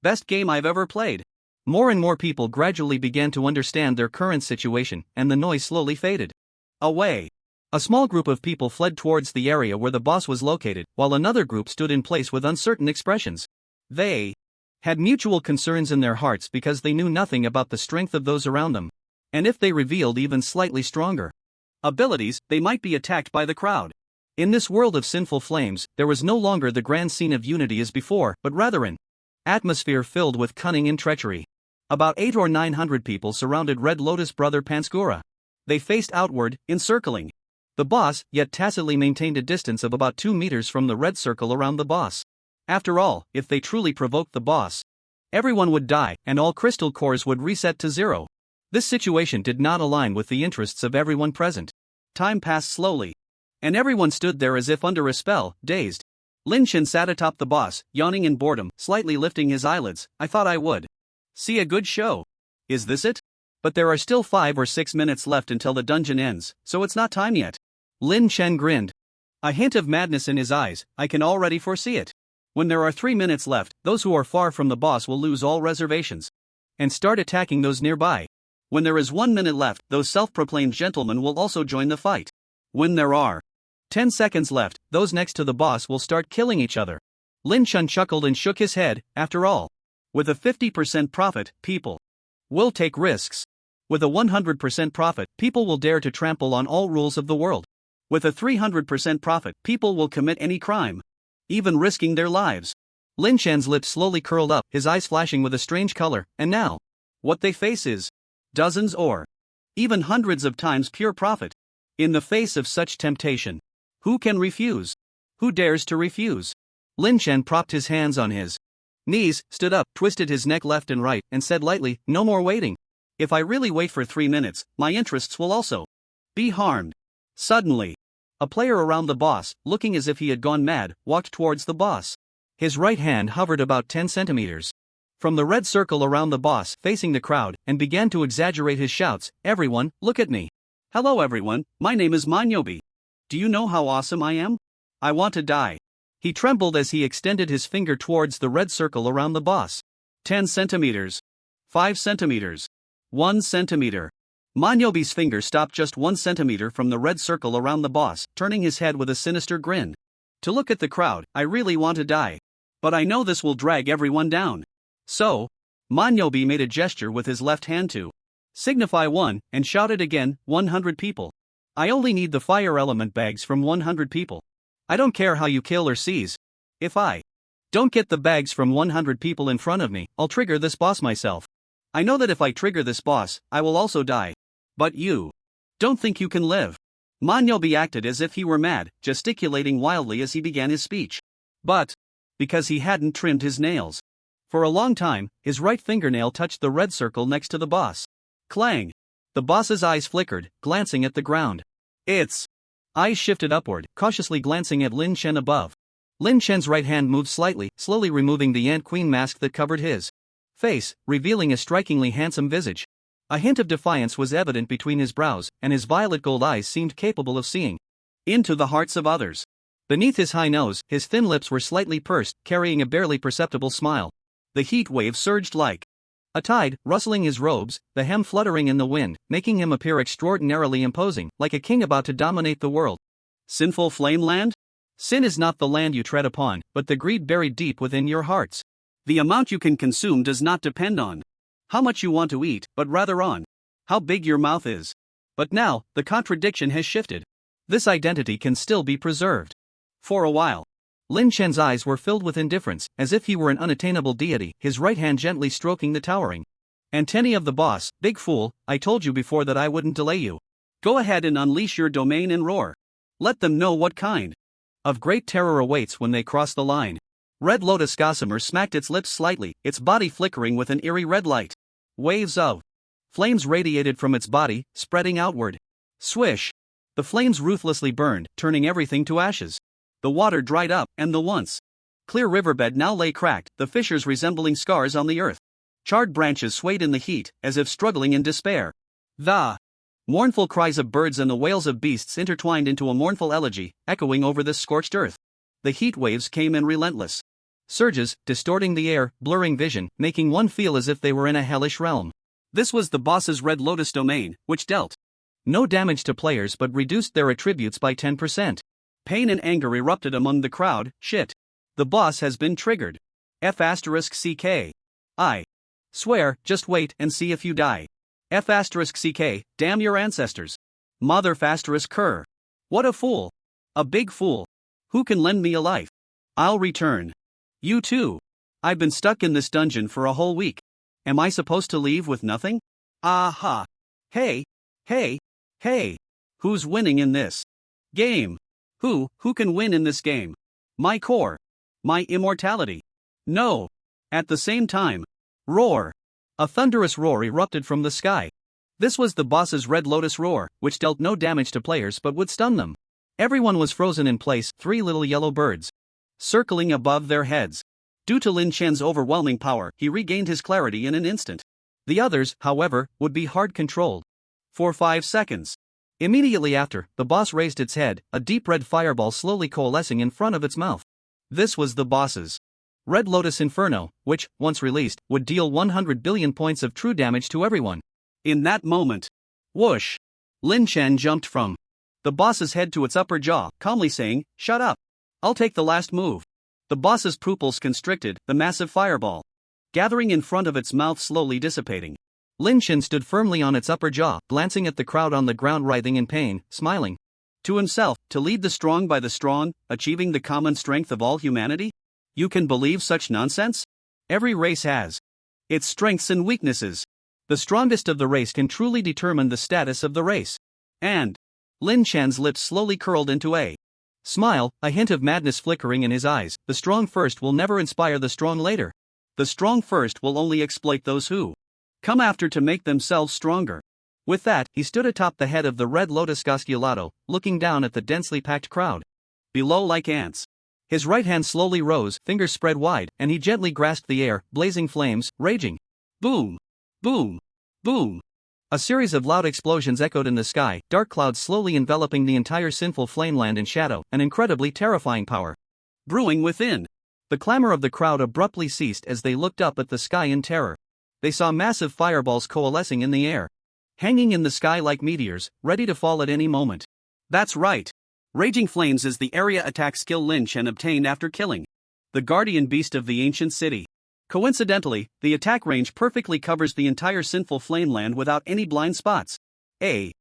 best game I've ever played. More and more people gradually began to understand their current situation, and the noise slowly faded away. A small group of people fled towards the area where the boss was located, while another group stood in place with uncertain expressions. They had mutual concerns in their hearts because they knew nothing about the strength of those around them. And if they revealed even slightly stronger abilities, they might be attacked by the crowd. In this world of sinful flames, there was no longer the grand scene of unity as before, but rather an atmosphere filled with cunning and treachery. About 800 or 900 people surrounded Red Lotus brother Panskura. They faced outward, encircling the boss, yet tacitly maintained a distance of about 2 meters from the red circle around the boss. After all, if they truly provoked the boss, everyone would die, and all crystal cores would reset to 0. This situation did not align with the interests of everyone present. Time passed slowly, and everyone stood there as if under a spell, dazed. Lin Chen sat atop the boss, yawning in boredom, slightly lifting his eyelids. I thought I would see a good show. Is this it? But there are still 5 or 6 minutes left until the dungeon ends, so it's not time yet. Lin Chen grinned, a hint of madness in his eyes. I can already foresee it. When there are 3 minutes left, those who are far from the boss will lose all reservations and start attacking those nearby. When there is 1 minute left, those self-proclaimed gentlemen will also join the fight. When there are 10 seconds left, those next to the boss will start killing each other. Lin Chen chuckled and shook his head. After all, with a 50% profit, people will take risks. With a 100% profit, people will dare to trample on all rules of the world. With a 300% profit, people will commit any crime, even risking their lives. Lin Chen's lips slowly curled up, his eyes flashing with a strange color, and now, what they face is dozens or even hundreds of times pure profit. In the face of such temptation, who can refuse? Who dares to refuse? Lin Chen propped his hands on his knees, stood up, twisted his neck left and right, and said lightly, no more waiting. If I really wait for 3 minutes, my interests will also be harmed. Suddenly, A player around the boss, looking as if he had gone mad, walked towards the boss. His right hand hovered about 10 centimeters from the red circle around the boss, facing the crowd, and began to exaggerate his shouts. Everyone, look at me. Hello everyone, my name is Manhwa. Do you know how awesome I am? I want to die. He trembled as he extended his finger towards the red circle around the boss. 10 centimeters. 5 centimeters. 1 centimeter. Manhwa's finger stopped just 1 centimeter from the red circle around the boss, turning his head with a sinister grin. To look at the crowd, I really want to die. But I know this will drag everyone down. So, Manhwa made a gesture with his left hand to signify 1, and shouted again, 100 people. I only need the fire element bags from 100 people. I don't care how you kill or seize. If I don't get the bags from 100 people in front of me, I'll trigger this boss myself. I know that if I trigger this boss, I will also die. But you don't think you can live. Manhwa acted as if he were mad, gesticulating wildly as he began his speech. But because he hadn't trimmed his nails for a long time, his right fingernail touched the red circle next to the boss. Clang! The boss's eyes flickered, glancing at the ground. Its eyes shifted upward, cautiously glancing at Lin Chen above. Lin Chen's right hand moved slightly, slowly removing the Ant Queen mask that covered his face, revealing a strikingly handsome visage. A hint of defiance was evident between his brows, and his violet gold eyes seemed capable of seeing into the hearts of others. Beneath his high nose, his thin lips were slightly pursed, carrying a barely perceptible smile. The heat wave surged like a tide, rustling his robes, the hem fluttering in the wind, making him appear extraordinarily imposing, like a king about to dominate the world. Sinful flame land? Sin is not the land you tread upon, but the greed buried deep within your hearts. The amount you can consume does not depend on how much you want to eat, but rather on how big your mouth is. But now, the contradiction has shifted. This identity can still be preserved. For a while, Lin Chen's eyes were filled with indifference, as if he were an unattainable deity, his right hand gently stroking the towering antennae of the boss. Big fool, I told you before that I wouldn't delay you. Go ahead and unleash your domain and roar. Let them know what kind of great terror awaits when they cross the line. Red Lotus Gossamer smacked its lips slightly, its body flickering with an eerie red light. Waves of flames radiated from its body, spreading outward. Swish! The flames ruthlessly burned, turning everything to ashes. The water dried up, and the once clear riverbed now lay cracked, the fissures resembling scars on the earth. Charred branches swayed in the heat, as if struggling in despair. The mournful cries of birds and the wails of beasts intertwined into a mournful elegy, echoing over this scorched earth. The heat waves came in relentless surges, distorting the air, blurring vision, making one feel as if they were in a hellish realm. This was the boss's Red Lotus domain, which dealt no damage to players but reduced their attributes by 10%. Pain and anger erupted among the crowd. Shit. The boss has been triggered. F***CK. I swear, just wait and see if you die. F***CK, damn your ancestors. Mother ***cur. What a fool. A big fool. Who can lend me a life? I'll return. You too. I've been stuck in this dungeon for a whole week. Am I supposed to leave with nothing? Aha. Hey. Who's winning in this game? Who can win in this game? My core. My immortality. No. At the same time. Roar. A thunderous roar erupted from the sky. This was the boss's Red Lotus roar, which dealt no damage to players but would stun them. Everyone was frozen in place, 3 little yellow birds circling above their heads. Due to Lin Chen's overwhelming power, he regained his clarity in an instant. The others, however, would be hard controlled for 5 seconds. Immediately after, the boss raised its head, a deep red fireball slowly coalescing in front of its mouth. This was the boss's Red Lotus Inferno, which, once released, would deal 100 billion points of true damage to everyone. In that moment, whoosh! Lin Chen jumped from the boss's head to its upper jaw, calmly saying, "Shut up. I'll take the last move." The boss's pupils constricted, the massive fireball gathering in front of its mouth slowly dissipating. Lin Chen stood firmly on its upper jaw, glancing at the crowd on the ground writhing in pain, smiling to himself, to lead the strong by the strong, achieving the common strength of all humanity? You can believe such nonsense? Every race has its strengths and weaknesses. The strongest of the race can truly determine the status of the race. And Lin Chen's lips slowly curled into a smile, a hint of madness flickering in his eyes. The strong first will never inspire the strong later. The strong first will only exploit those who come after to make themselves stronger. With that, he stood atop the head of the Red Lotus Gasculato, looking down at the densely packed crowd. Below like ants. His right hand slowly rose, fingers spread wide, and he gently grasped the air, blazing flames, raging. Boom! Boom! Boom! A series of loud explosions echoed in the sky, dark clouds slowly enveloping the entire sinful flameland in shadow, an incredibly terrifying power brewing within. The clamor of the crowd abruptly ceased as they looked up at the sky in terror. They saw massive fireballs coalescing in the air, hanging in the sky like meteors, ready to fall at any moment. That's right. Raging Flames is the area attack skill Lin Chen obtained after killing the guardian beast of the ancient city. Coincidentally, the attack range perfectly covers the entire sinful flameland without any blind spots. A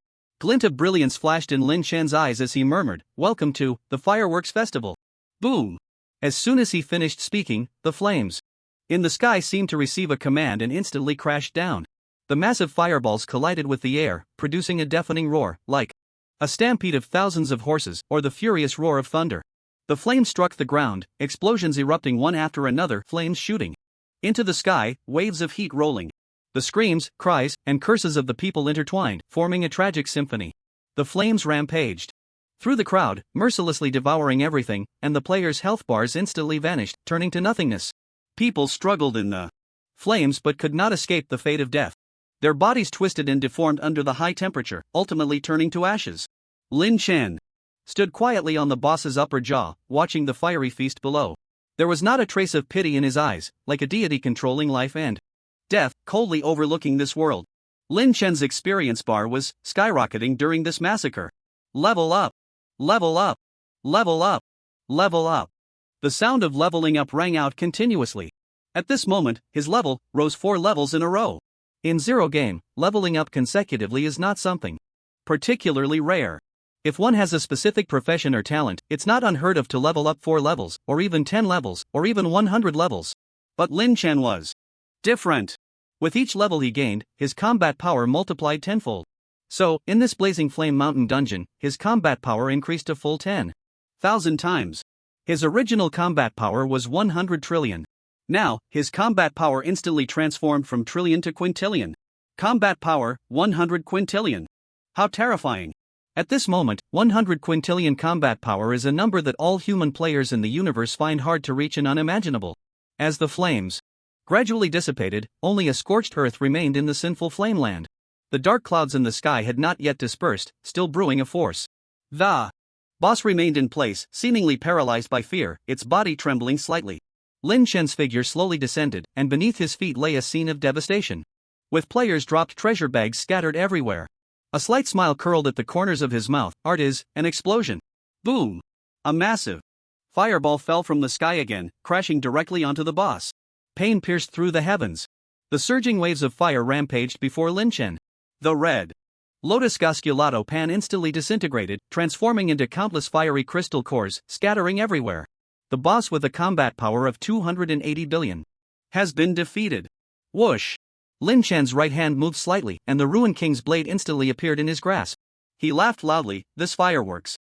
glint of brilliance flashed in Lin Chen's eyes as he murmured, "Welcome to the fireworks festival." Boom! As soon as he finished speaking, the flames in the sky seemed to receive a command and instantly crashed down. The massive fireballs collided with the air, producing a deafening roar, like a stampede of thousands of horses, or the furious roar of thunder. The flames struck the ground, explosions erupting one after another, flames shooting into the sky, waves of heat rolling. The screams, cries, and curses of the people intertwined, forming a tragic symphony. The flames rampaged through the crowd, mercilessly devouring everything, and the players' health bars instantly vanished, turning to nothingness. People struggled in the flames but could not escape the fate of death. Their bodies twisted and deformed under the high temperature, ultimately turning to ashes. Lin Chen stood quietly on the boss's upper jaw, watching the fiery feast below. There was not a trace of pity in his eyes, like a deity controlling life and death, coldly overlooking this world. Lin Chen's experience bar was skyrocketing during this massacre. Level up! Level up! Level up! Level up! The sound of leveling up rang out continuously. At this moment, his level rose 4 levels in a row. In Zero Game, leveling up consecutively is not something particularly rare. If one has a specific profession or talent, it's not unheard of to level up 4 levels, or even 10 levels, or even 100 levels. But Lin Chen was different. With each level he gained, his combat power multiplied tenfold. So, in this Blazing Flame Mountain dungeon, his combat power increased a full 10,000 times. His original combat power was 100 trillion. Now, his combat power instantly transformed from trillion to quintillion. Combat power, 100 quintillion. How terrifying. At this moment, 100 quintillion combat power is a number that all human players in the universe find hard to reach and unimaginable. As the flames gradually dissipated, only a scorched earth remained in the sinful flameland. The dark clouds in the sky had not yet dispersed, still brewing a force. The boss remained in place, seemingly paralyzed by fear, its body trembling slightly. Lin Chen's figure slowly descended, and beneath his feet lay a scene of devastation. With players dropped treasure bags scattered everywhere. A slight smile curled at the corners of his mouth. Art is an explosion. Boom! A massive fireball fell from the sky again, crashing directly onto the boss. Pain pierced through the heavens. The surging waves of fire rampaged before Lin Chen. The Red Lotus Gasculato pan instantly disintegrated, transforming into countless fiery crystal cores, scattering everywhere. The boss, with a combat power of 280 billion, has been defeated. Whoosh! Lin Chen's right hand moved slightly, and the Ruin King's blade instantly appeared in his grasp. He laughed loudly. This fireworks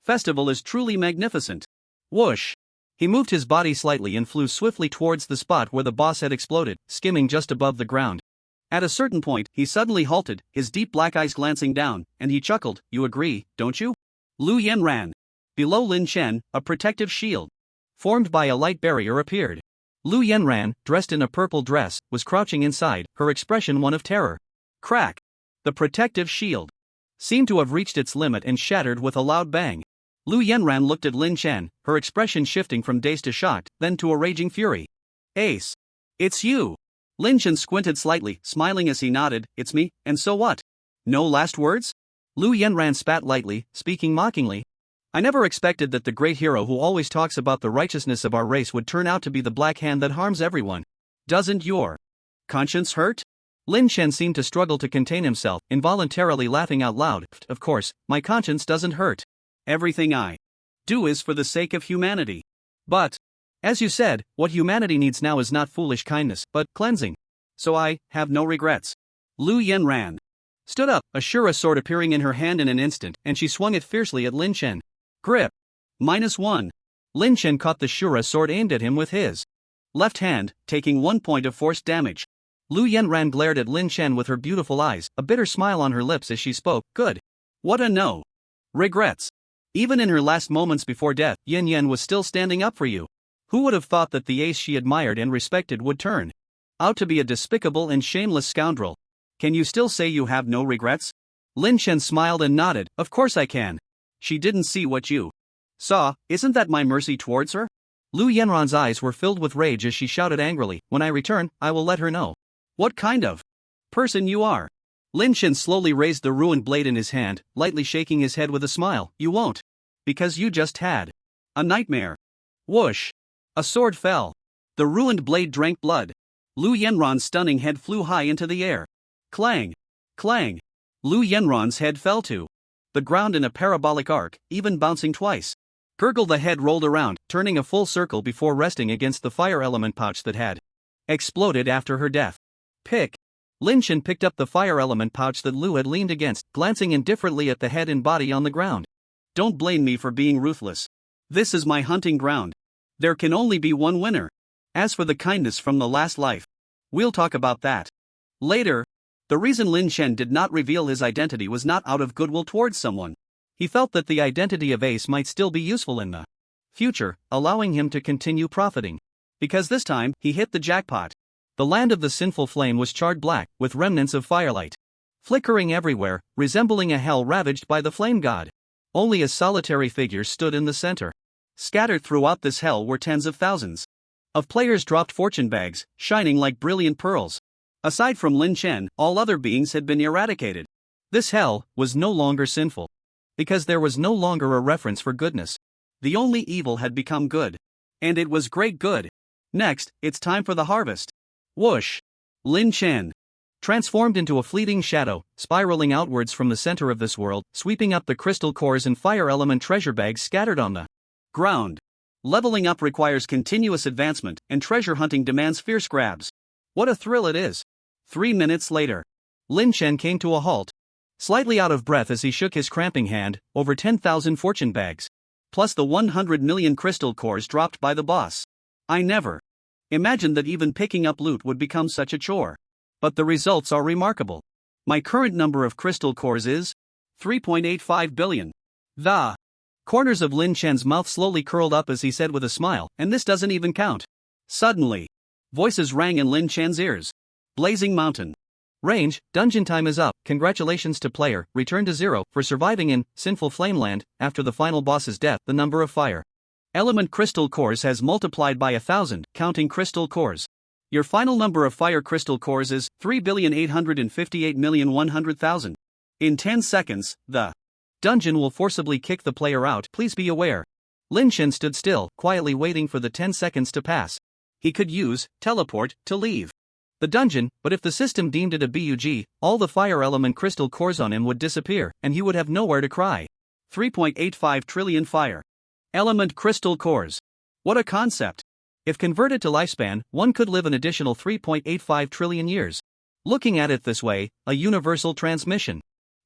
festival is truly magnificent. Whoosh! He moved his body slightly and flew swiftly towards the spot where the boss had exploded, skimming just above the ground. At a certain point, he suddenly halted, his deep black eyes glancing down, and he chuckled. You agree, don't you? Lu Yen ran. Below Lin Chen, a protective shield formed by a light barrier appeared. Lu Yenran, dressed in a purple dress, was crouching inside, her expression one of terror. Crack! The protective shield seemed to have reached its limit and shattered with a loud bang. Lu Yenran looked at Lin Chen, her expression shifting from dazed to shocked, then to a raging fury. Ace! It's you! Lin Chen squinted slightly, smiling as he nodded. It's me, and so what? No last words? Lu Yenran spat lightly, speaking mockingly. I never expected that the great hero who always talks about the righteousness of our race would turn out to be the black hand that harms everyone. Doesn't your conscience hurt? Lin Chen seemed to struggle to contain himself, involuntarily laughing out loud. Of course, my conscience doesn't hurt. Everything I do is for the sake of humanity. But, as you said, what humanity needs now is not foolish kindness, but cleansing. So I have no regrets. Lu Yenran stood up, a Shura sword appearing in her hand in an instant, and she swung it fiercely at Lin Chen. Grip. -1. Lin Chen caught the Shura sword aimed at him with his left hand, taking 1 point of force damage. Lu Yanran glared at Lin Chen with her beautiful eyes, a bitter smile on her lips as she spoke. Good. What a no. Regrets. Even in her last moments before death, Yin Yan was still standing up for you. Who would have thought that the ace she admired and respected would turn out to be a despicable and shameless scoundrel? Can you still say you have no regrets? Lin Chen smiled and nodded. Of course I can. She didn't see what you saw. Isn't that my mercy towards her? Lu Yanran's eyes were filled with rage as she shouted angrily, when I return, I will let her know what kind of person you are. Lin Chen slowly raised the ruined blade in his hand, lightly shaking his head with a smile. You won't. Because you just had a nightmare. Whoosh. A sword fell. The ruined blade drank blood. Lu Yanran's stunning head flew high into the air. Clang. Clang. Lu Yanran's head fell to the ground in a parabolic arc, even bouncing twice. Gurgle the head rolled around, turning a full circle before resting against the fire element pouch that had exploded after her death. Pick. Lin Chen picked up the fire element pouch that Lu had leaned against, glancing indifferently at the head and body on the ground. Don't blame me for being ruthless. This is my hunting ground. There can only be one winner. As for the kindness from the last life, we'll talk about that later. The reason Lin Chen did not reveal his identity was not out of goodwill towards someone. He felt that the identity of Ace might still be useful in the future, allowing him to continue profiting. Because this time, he hit the jackpot. The land of the sinful flame was charred black, with remnants of firelight flickering everywhere, resembling a hell ravaged by the flame god. Only a solitary figure stood in the center. Scattered throughout this hell were tens of thousands of players dropped fortune bags, shining like brilliant pearls. Aside from Lin Chen, all other beings had been eradicated. This hell was no longer sinful. Because there was no longer a reference for goodness. The only evil had become good. And it was great good. Next, it's time for the harvest. Whoosh! Lin Chen transformed into a fleeting shadow, spiraling outwards from the center of this world, sweeping up the crystal cores and fire element treasure bags scattered on the ground. Leveling up requires continuous advancement, and treasure hunting demands fierce grabs. What a thrill it is! 3 minutes later, Lin Chen came to a halt. Slightly out of breath as he shook his cramping hand, over 10,000 fortune bags. Plus the 100 million crystal cores dropped by the boss. I never imagined that even picking up loot would become such a chore. But the results are remarkable. My current number of crystal cores is 3.85 billion. The corners of Lin Chen's mouth slowly curled up as he said with a smile, and this doesn't even count. Suddenly, voices rang in Lin Chen's ears. Blazing Mountain. Range, dungeon time is up. Congratulations to player, return to 0, for surviving in Sinful Flameland. After the final boss's death, the number of fire element crystal cores has multiplied by 1,000, counting crystal cores. Your final number of fire crystal cores is 3,858,100,000. In 10 seconds, the dungeon will forcibly kick the player out. Please be aware. Lin Chen stood still, quietly waiting for the 10 seconds to pass. He could use teleport to leave the dungeon, but if the system deemed it a bug, all the fire element crystal cores on him would disappear, and he would have nowhere to cry. 3.85 trillion fire element crystal cores. What a concept! If converted to lifespan, one could live an additional 3.85 trillion years. Looking at it this way, a universal transmission.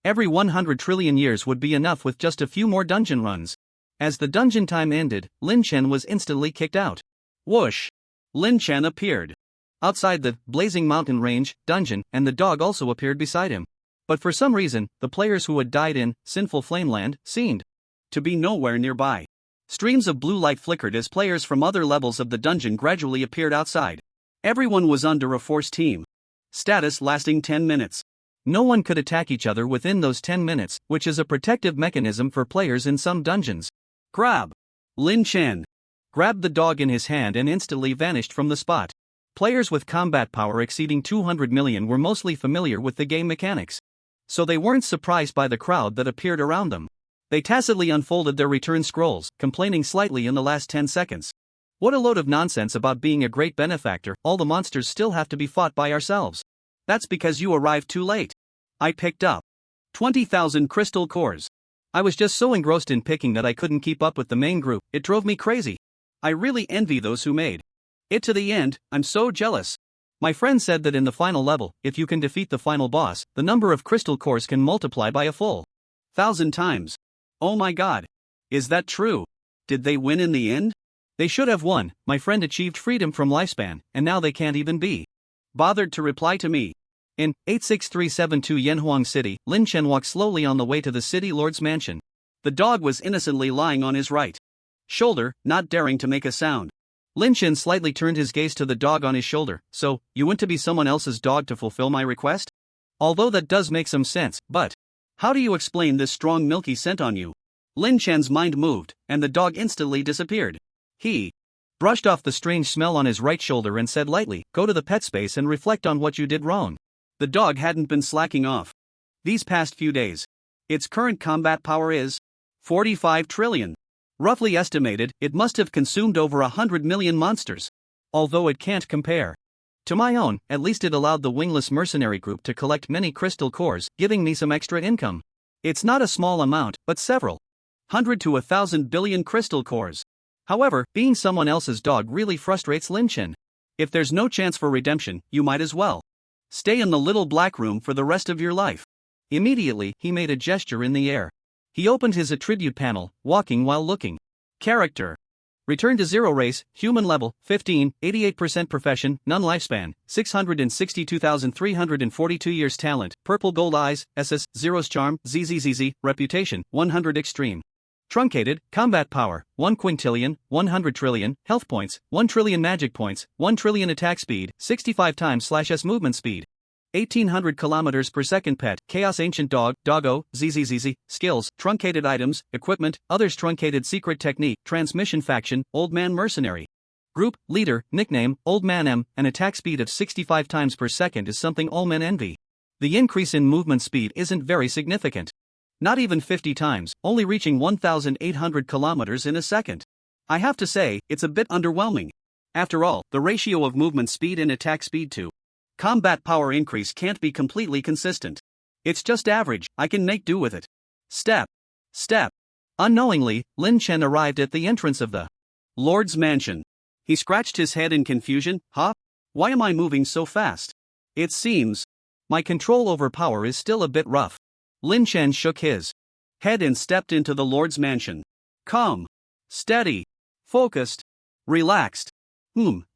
Every 100 trillion years would be enough with just a few more dungeon runs. As the dungeon time ended, Lin Chen was instantly kicked out. Whoosh! Lin Chen appeared outside the Blazing Mountain Range dungeon, and the dog also appeared beside him. But for some reason, the players who had died in Sinful Flameland seemed to be nowhere nearby. Streams of blue light flickered as players from other levels of the dungeon gradually appeared outside. Everyone was under a force team status lasting 10 minutes. No one could attack each other within those 10 minutes, which is a protective mechanism for players in some dungeons. Grab! Lin Chen grabbed the dog in his hand and instantly vanished from the spot. Players with combat power exceeding 200 million were mostly familiar with the game mechanics. So they weren't surprised by the crowd that appeared around them. They tacitly unfolded their return scrolls, complaining slightly in the last 10 seconds. What a load of nonsense about being a great benefactor, all the monsters still have to be fought by ourselves. That's because you arrived too late. I picked up 20,000 crystal cores. I was just so engrossed in picking that I couldn't keep up with the main group, it drove me crazy. I really envy those who made it to the end. I'm so jealous. My friend said that in the final level, if you can defeat the final boss, the number of crystal cores can multiply by a full 1,000 times. Oh my god. Is that true? Did they win in the end? They should have won. My friend achieved freedom from lifespan, and now they can't even be bothered to reply to me. In 86372 Yanhuang City, Lin Chen walked slowly on the way to the city lord's mansion. The dog was innocently lying on his right shoulder, not daring to make a sound. Lin Chen slightly turned his gaze to the dog on his shoulder. So, you went to be someone else's dog to fulfill my request? Although that does make some sense, but how do you explain this strong milky scent on you? Lin Chen's mind moved, and the dog instantly disappeared. He brushed off the strange smell on his right shoulder and said lightly, go to the pet space and reflect on what you did wrong. The dog hadn't been slacking off these past few days. Its current combat power is 45 trillion. Roughly estimated, it must have consumed over 100 million monsters. Although it can't compare to my own, at least it allowed the wingless mercenary group to collect many crystal cores, giving me some extra income. It's not a small amount, but several 100 to 1,000 billion crystal cores. However, being someone else's dog really frustrates Lin Chen. If there's no chance for redemption, you might as well stay in the little black room for the rest of your life. Immediately, he made a gesture in the air. He opened his attribute panel, walking while looking. Character. Return to 0 race, human level, 15, 88% profession, none lifespan, 662,342 years talent, purple gold eyes, SS, zeros charm, ZZZZ, reputation, 100 extreme. Truncated, combat power, 1 quintillion, 100 trillion, health points, 1 trillion magic points, 1 trillion attack speed, 65 times /s movement speed. 1800 kilometers per second pet, chaos ancient dog, doggo, ZZZZ, skills, truncated items, equipment, others truncated secret technique, transmission faction, old man mercenary. Group, leader, nickname, old man M, an attack speed of 65 times per second is something all men envy. The increase in movement speed isn't very significant. Not even 50 times, only reaching 1,800 kilometers in a second. I have to say, it's a bit underwhelming. After all, the ratio of movement speed and attack speed to combat power increase can't be completely consistent. It's just average, I can make do with it. Step. Unknowingly, Lin Chen arrived at the entrance of the Lord's mansion. He scratched his head in confusion. Huh? Why am I moving so fast? It seems my control over power is still a bit rough. Lin Chen shook his head and stepped into the Lord's mansion. Calm. Steady. Focused. Relaxed.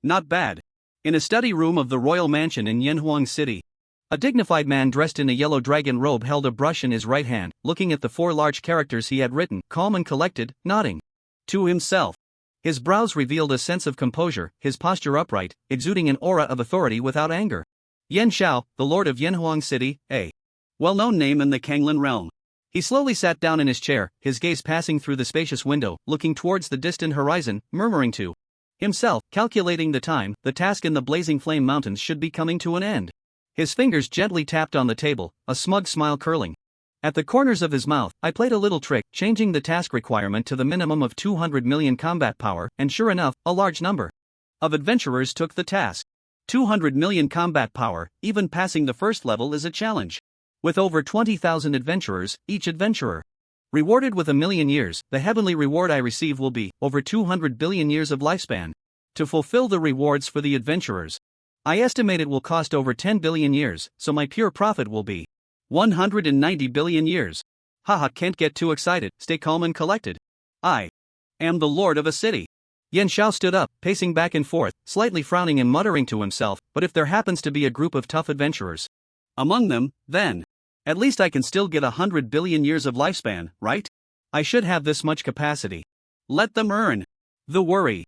Not bad. In a study room of the royal mansion in Yanhuang City, a dignified man dressed in a yellow dragon robe held a brush in his right hand, looking at the 4 large characters he had written, calm and collected, nodding to himself. His brows revealed a sense of composure, his posture upright, exuding an aura of authority without anger. Yan Xiao, the lord of Yanhuang City, a well-known name in the Kanglin realm. He slowly sat down in his chair, his gaze passing through the spacious window, looking towards the distant horizon, murmuring to himself, calculating the time, the task in the blazing flame mountains should be coming to an end. His fingers gently tapped on the table, a smug smile curling at the corners of his mouth. I played a little trick, changing the task requirement to the minimum of 200 million combat power, and sure enough, a large number of adventurers took the task. 200 million combat power, even passing the first level is a challenge. With over 20,000 adventurers, each adventurer rewarded with 1,000,000 years, the heavenly reward I receive will be over 200 billion years of lifespan. To fulfill the rewards for the adventurers, I estimate it will cost over 10 billion years, so my pure profit will be 190 billion years. Haha, can't get too excited, stay calm and collected. I am the lord of a city. Yan Xiao stood up, pacing back and forth, slightly frowning and muttering to himself, but if there happens to be a group of tough adventurers among them, then at least I can still get 100 billion years of lifespan, right? I should have this much capacity. Let them earn the worry.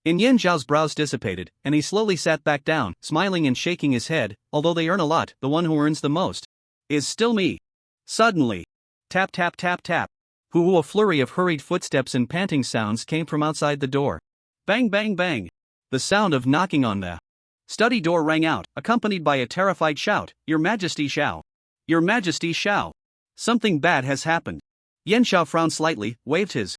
Yan Xiao's brows dissipated, and he slowly sat back down, smiling and shaking his head. Although they earn a lot, the one who earns the most is still me. Suddenly, tap tap tap tap. A flurry of hurried footsteps and panting sounds came from outside the door. Bang bang bang. The sound of knocking on the study door rang out, accompanied by a terrified shout, Your Majesty Xiao. Your Majesty Xiao. Something bad has happened. Yan Xiao frowned slightly, waved his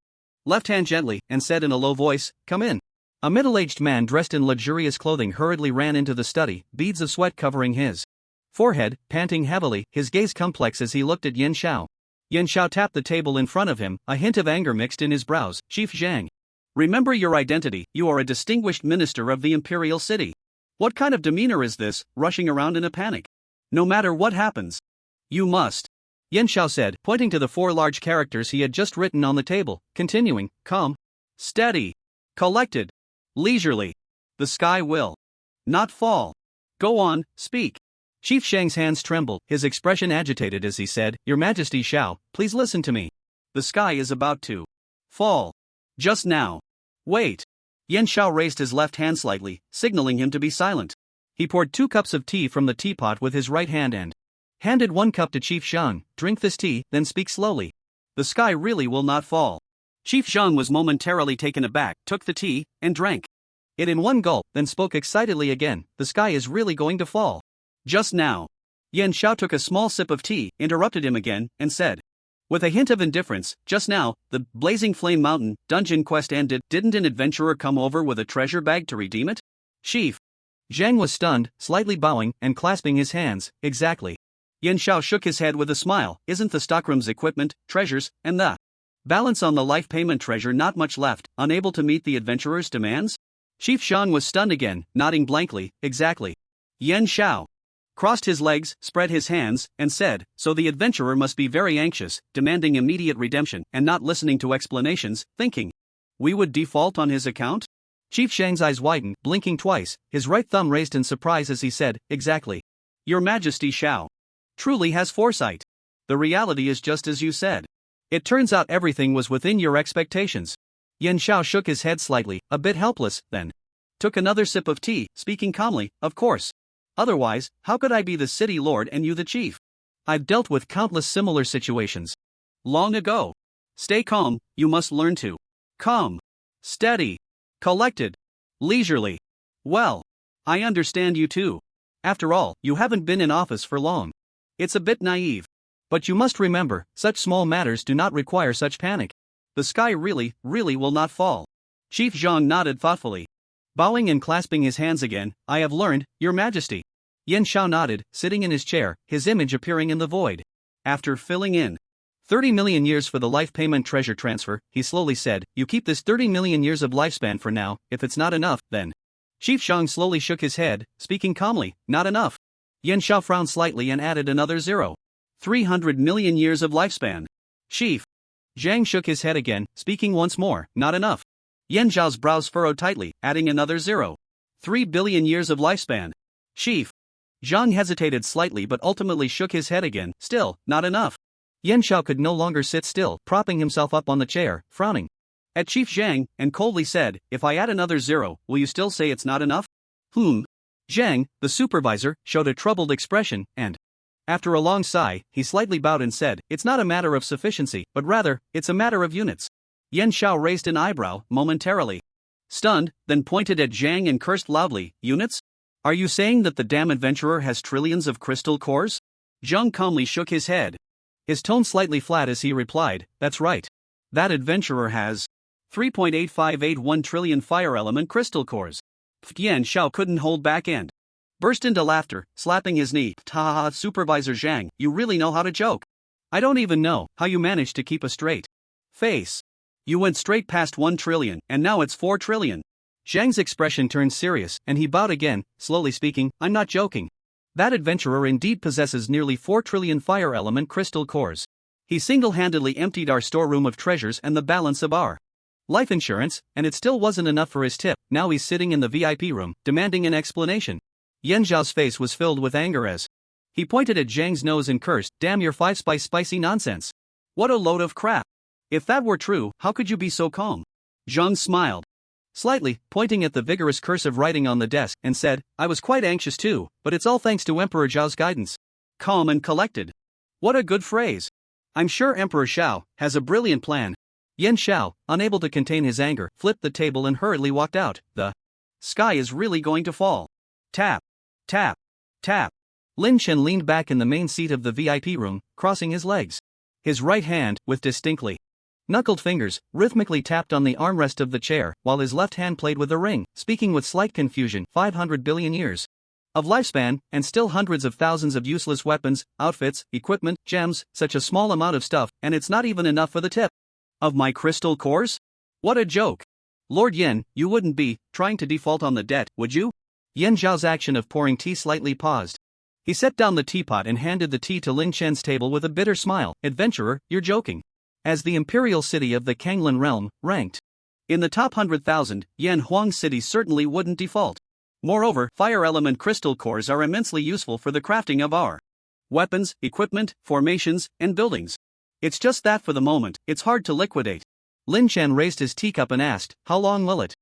left hand gently, and said in a low voice, Come in. A middle-aged man dressed in luxurious clothing hurriedly ran into the study, beads of sweat covering his forehead, panting heavily, his gaze complex as he looked at Yan Xiao. Yan Xiao tapped the table in front of him, a hint of anger mixed in his brows. Chief Zhang. Remember your identity, you are a distinguished minister of the imperial city. What kind of demeanor is this, rushing around in a panic? No matter what happens, you must. Yan Xiao said, pointing to the 4 large characters he had just written on the table, continuing, calm, steady, collected, leisurely. The sky will not fall. Go on, speak. Chief Shang's hands trembled, his expression agitated as he said, Your Majesty Xiao, please listen to me. The sky is about to fall. Just now. Wait. Yan Xiao raised his left hand slightly, signaling him to be silent. He poured 2 cups of tea from the teapot with his right hand and handed 1 cup to Chief Shang. Drink this tea, then speak slowly. The sky really will not fall. Chief Shang was momentarily taken aback, took the tea, and drank it in one gulp, then spoke excitedly again, The sky is really going to fall. Just now. Yan Xiao took a small sip of tea, interrupted him again, and said, with a hint of indifference, Just now, the Blazing Flame Mountain dungeon quest ended. Didn't an adventurer come over with a treasure bag to redeem it? Chief Zhang was stunned, slightly bowing and clasping his hands. Exactly. Yan Xiao shook his head with a smile. Isn't the stockroom's equipment, treasures, and the balance on the life payment treasure not much left, unable to meet the adventurer's demands? Chief Shang was stunned again, nodding blankly. Exactly. Yan Xiao crossed his legs, spread his hands, and said, So the adventurer must be very anxious, demanding immediate redemption, and not listening to explanations, thinking we would default on his account? Chief Shang's eyes widened, blinking twice, his right thumb raised in surprise as he said, Exactly. Your Majesty Xiao truly has foresight. The reality is just as you said. It turns out everything was within your expectations. Yan Xiao shook his head slightly, a bit helpless, then took another sip of tea, speaking calmly, Of course. Otherwise, how could I be the city lord and you the chief? I've dealt with countless similar situations long ago. Stay calm, you must learn to calm, steady, collected, leisurely. Well, I understand you too. After all, you haven't been in office for long. It's a bit naive. But you must remember, such small matters do not require such panic. The sky really will not fall. Chief Zhang nodded thoughtfully, bowing and clasping his hands again. I have learned, Your Majesty. Yan Xiao nodded, sitting in his chair, his image appearing in the void. After filling in 30 million years for the life payment treasure transfer, he slowly said, You keep this 30 million years of lifespan for now. If it's not enough, then. Chief Shang slowly shook his head, speaking calmly, Not enough. Yan Xiao frowned slightly and added another 300 million years of lifespan. Chief Zhang shook his head again, speaking once more, Not enough. Yan Zhao's brows furrowed tightly, adding another 3 billion years of lifespan. Chief Zhang hesitated slightly but ultimately shook his head again, still, not enough. Yan Xiao could no longer sit still, propping himself up on the chair, frowning at Chief Zhang, and coldly said, If I add another 0, will you still say it's not enough? Zhang, the supervisor, showed a troubled expression, and after a long sigh, he slightly bowed and said, It's not a matter of sufficiency, but rather, it's a matter of units. Yan Xiao raised an eyebrow, momentarily stunned, then pointed at Zhang and cursed loudly, Units? Are you saying that the damn adventurer has trillions of crystal cores? Zhang calmly shook his head, his tone slightly flat as he replied, That's right. That adventurer has 3.8581 trillion fire element crystal cores. Yan Xiao couldn't hold back and burst into laughter, slapping his knee. Ta, Supervisor Zhang, you really know how to joke. I don't even know how you managed to keep a straight face. You went straight past 1 trillion, and now it's 4 trillion. Zhang's expression turned serious, and he bowed again, slowly speaking, I'm not joking. That adventurer indeed possesses nearly 4 trillion fire element crystal cores. He single-handedly emptied our storeroom of treasures and the balance of our life insurance, and it still wasn't enough for his tip. Now he's sitting in the VIP room, demanding an explanation. Yan Zhao's face was filled with anger as he pointed at Zhang's nose and cursed, Damn your 5-spice spicy nonsense. What a load of crap. If that were true, how could you be so calm? Zhang smiled slightly, pointing at the vigorous cursive writing on the desk, and said, I was quite anxious too, but it's all thanks to Emperor Zhao's guidance. Calm and collected. What a good phrase. I'm sure Emperor Xiao has a brilliant plan. Yan Xiao, unable to contain his anger, flipped the table and hurriedly walked out. The sky is really going to fall. Tap, tap, tap. Lin Chen leaned back in the main seat of the VIP room, crossing his legs. His right hand, with distinctly knuckled fingers, rhythmically tapped on the armrest of the chair, while his left hand played with a ring, speaking with slight confusion. 500 billion years of lifespan, and still hundreds of thousands of useless weapons, outfits, equipment, gems, such a small amount of stuff, and it's not even enough for the tip of my crystal cores? What a joke. Lord Yen, you wouldn't be trying to default on the debt, would you? Yan Zhao's action of pouring tea slightly paused. He set down the teapot and handed the tea to Lin Chen's table with a bitter smile. Adventurer, you're joking. As the imperial city of the Kanglan realm, ranked in the top 100,000, Yan Huang City certainly wouldn't default. Moreover, fire element crystal cores are immensely useful for the crafting of our weapons, equipment, formations, and buildings. It's just that for the moment, it's hard to liquidate. Lin Chen raised his teacup and asked, "How long will it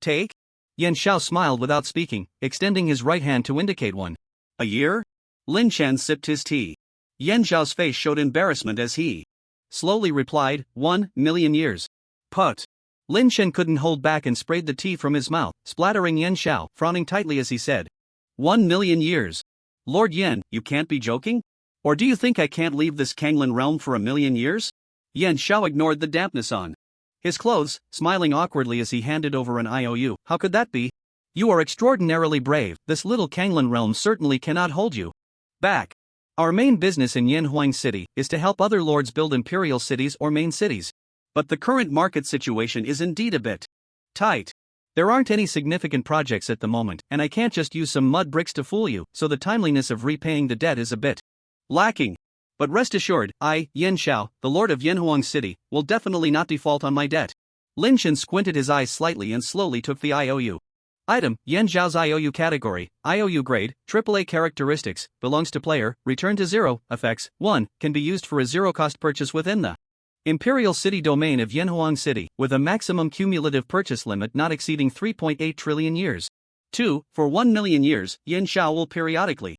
take?" Yan Xiao smiled without speaking, extending his right hand to indicate one. A year? Lin Chen sipped his tea. Yan Xiao's face showed embarrassment as he slowly replied, 1,000,000 years. Put. Lin Chen couldn't hold back and sprayed the tea from his mouth, splattering Yan Xiao, frowning tightly as he said, 1,000,000 years. Lord Yan, you can't be joking? Or do you think I can't leave this Kanglan realm for 1,000,000 years? Yan Xiao ignored the dampness on his clothes, smiling awkwardly as he handed over an IOU. "How could that be? You are extraordinarily brave. This little Kanglan realm certainly cannot hold you back. Our main business in Yanhuang City is to help other lords build imperial cities or main cities. But the current market situation is indeed a bit tight. There aren't any significant projects at the moment, and I can't just use some mud bricks to fool you, so the timeliness of repaying the debt is a bit lacking. But rest assured, I, Yan Xiao, the lord of Yanhuang City, will definitely not default on my debt." Lin Chen squinted his eyes slightly and slowly took the IOU. Item, Yan Xiao's IOU category, IOU grade, AAA characteristics, belongs to player, return to 0, effects, 1, can be used for a zero-cost purchase within the Imperial City domain of Yanhuang City, with a maximum cumulative purchase limit not exceeding 3.8 trillion years. 2, for 1,000,000 years, Yan Xiao will periodically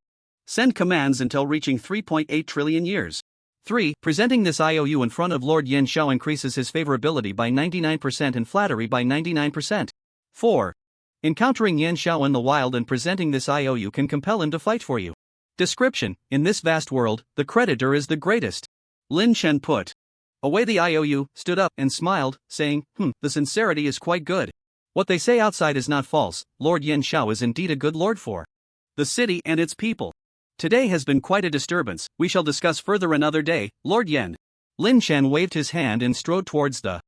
send commands until reaching 3.8 trillion years. 3. Presenting this IOU in front of Lord Yan Xiao increases his favorability by 99% and flattery by 99%. 4. Encountering Yan Xiao in the wild and presenting this IOU can compel him to fight for you. Description: in this vast world, the creditor is the greatest. Lin Chen put away the IOU, stood up, and smiled, saying, the sincerity is quite good. What they say outside is not false. Lord Yan Xiao is indeed a good lord for the city and its people. Today has been quite a disturbance. We shall discuss further another day, Lord Yan. Lin Chen waved his hand and strode towards the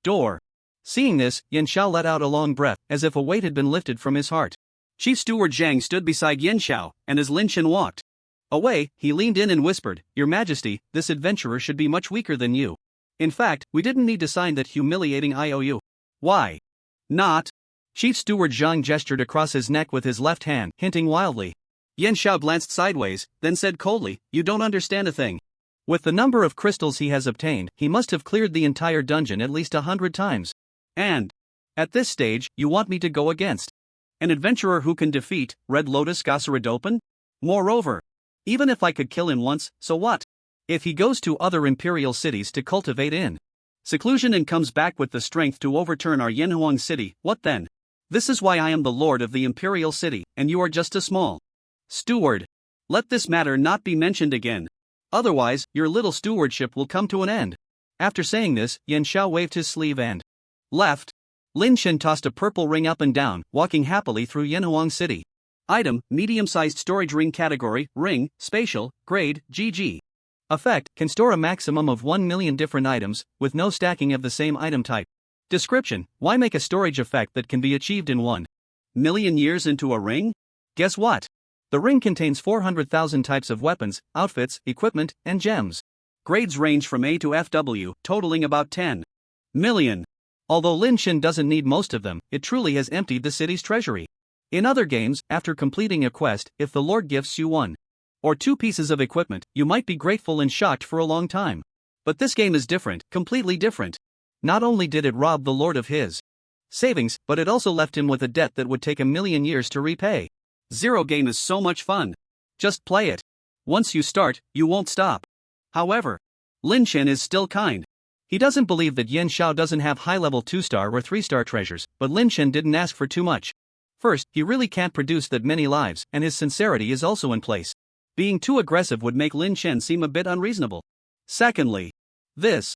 door. Seeing this, Yan Xiao let out a long breath, as if a weight had been lifted from his heart. Chief Steward Zhang stood beside Yan Xiao, and as Lin Chen walked away, he leaned in and whispered, "Your Majesty, this adventurer should be much weaker than you. In fact, we didn't need to sign that humiliating IOU." "Why not?" Chief Steward Zhang gestured across his neck with his left hand, hinting wildly. Yan Xiao glanced sideways, then said coldly, "You don't understand a thing. With the number of crystals he has obtained, he must have cleared the entire dungeon at least 100 times. And at this stage, you want me to go against an adventurer who can defeat Red Lotus Gossarodopan? Moreover, even if I could kill him once, so what? If he goes to other imperial cities to cultivate in seclusion and comes back with the strength to overturn our Yanhuang City, what then? This is why I am the lord of the imperial city, and you are just a small steward. Let this matter not be mentioned again. Otherwise, your little stewardship will come to an end." After saying this, Yan Xiao waved his sleeve and left. Lin Chen tossed a purple ring up and down, walking happily through Yanhuang City. Item, medium-sized storage ring category, ring, spatial, grade, GG. Effect, can store a maximum of 1,000,000 different items, with no stacking of the same item type. Description: why make a storage effect that can be achieved in 1,000,000 years into a ring? Guess what? The ring contains 400,000 types of weapons, outfits, equipment, and gems. Grades range from A to FW, totaling about 10 million. Although Lin Chen doesn't need most of them, it truly has emptied the city's treasury. In other games, after completing a quest, if the Lord gifts you 1 or 2 pieces of equipment, you might be grateful and shocked for a long time. But this game is different, completely different. Not only did it rob the Lord of his savings, but it also left him with a debt that would take 1,000,000 years to repay. Zero game is so much fun. Just play it. Once you start, you won't stop. However, Lin Chen is still kind. He doesn't believe that Yan Xiao doesn't have high-level 2-star or 3-star treasures, but Lin Chen didn't ask for too much. First, he really can't produce that many lives, and his sincerity is also in place. Being too aggressive would make Lin Chen seem a bit unreasonable. Secondly, this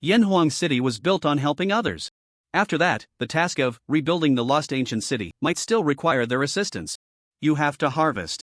Yanhuang City was built on helping others. After that, the task of rebuilding the lost ancient city might still require their assistance. You have to harvest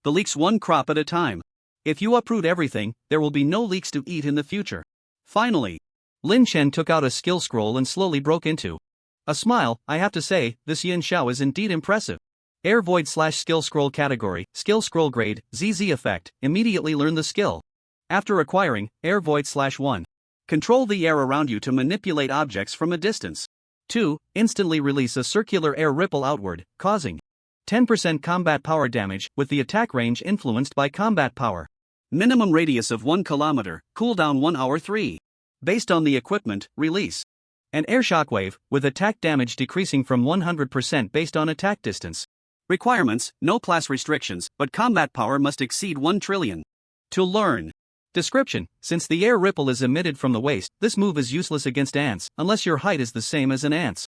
the leeks one crop at a time. If you uproot everything, there will be no leeks to eat in the future. Finally, Lin Chen took out a skill scroll and slowly broke into a smile. I have to say, this Yan Xiao is indeed impressive. Air Void / skill scroll category, skill scroll grade, ZZ effect, immediately learn the skill. After acquiring Air Void /1, control the air around you to manipulate objects from a distance. 2. Instantly release a circular air ripple outward, causing 10% combat power damage, with the attack range influenced by combat power. Minimum radius of 1 kilometer, cooldown 1 hour 3. Based on the equipment, release. An air shockwave, with attack damage decreasing from 100% based on attack distance. Requirements, no class restrictions, but combat power must exceed 1 trillion. To learn. Description: since the air ripple is emitted from the waist, this move is useless against ants, unless your height is the same as an ant's.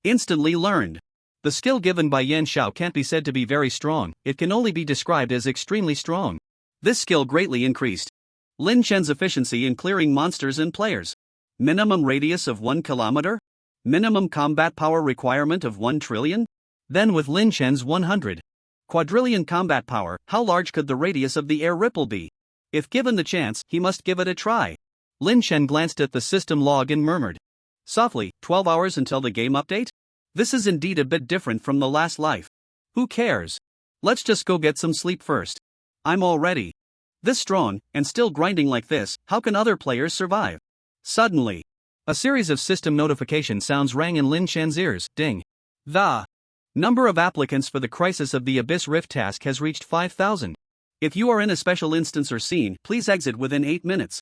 Instantly learned. The skill given by Yan Xiao can't be said to be very strong, it can only be described as extremely strong. This skill greatly increased Lin Chen's efficiency in clearing monsters and players. Minimum radius of 1 kilometer? Minimum combat power requirement of 1 trillion? Then with Lin Chen's 100 quadrillion combat power, how large could the radius of the air ripple be? If given the chance, he must give it a try. Lin Chen glanced at the system log and murmured softly, 12 hours until the game update? This is indeed a bit different from the last life. Who cares? Let's just go get some sleep first. I'm all ready. This strong, and still grinding like this, how can other players survive? Suddenly, a series of system notification sounds rang in Lin Chen's ears. Ding. The number of applicants for the Crisis of the Abyss Rift task has reached 5,000. If you are in a special instance or scene, please exit within 8 minutes.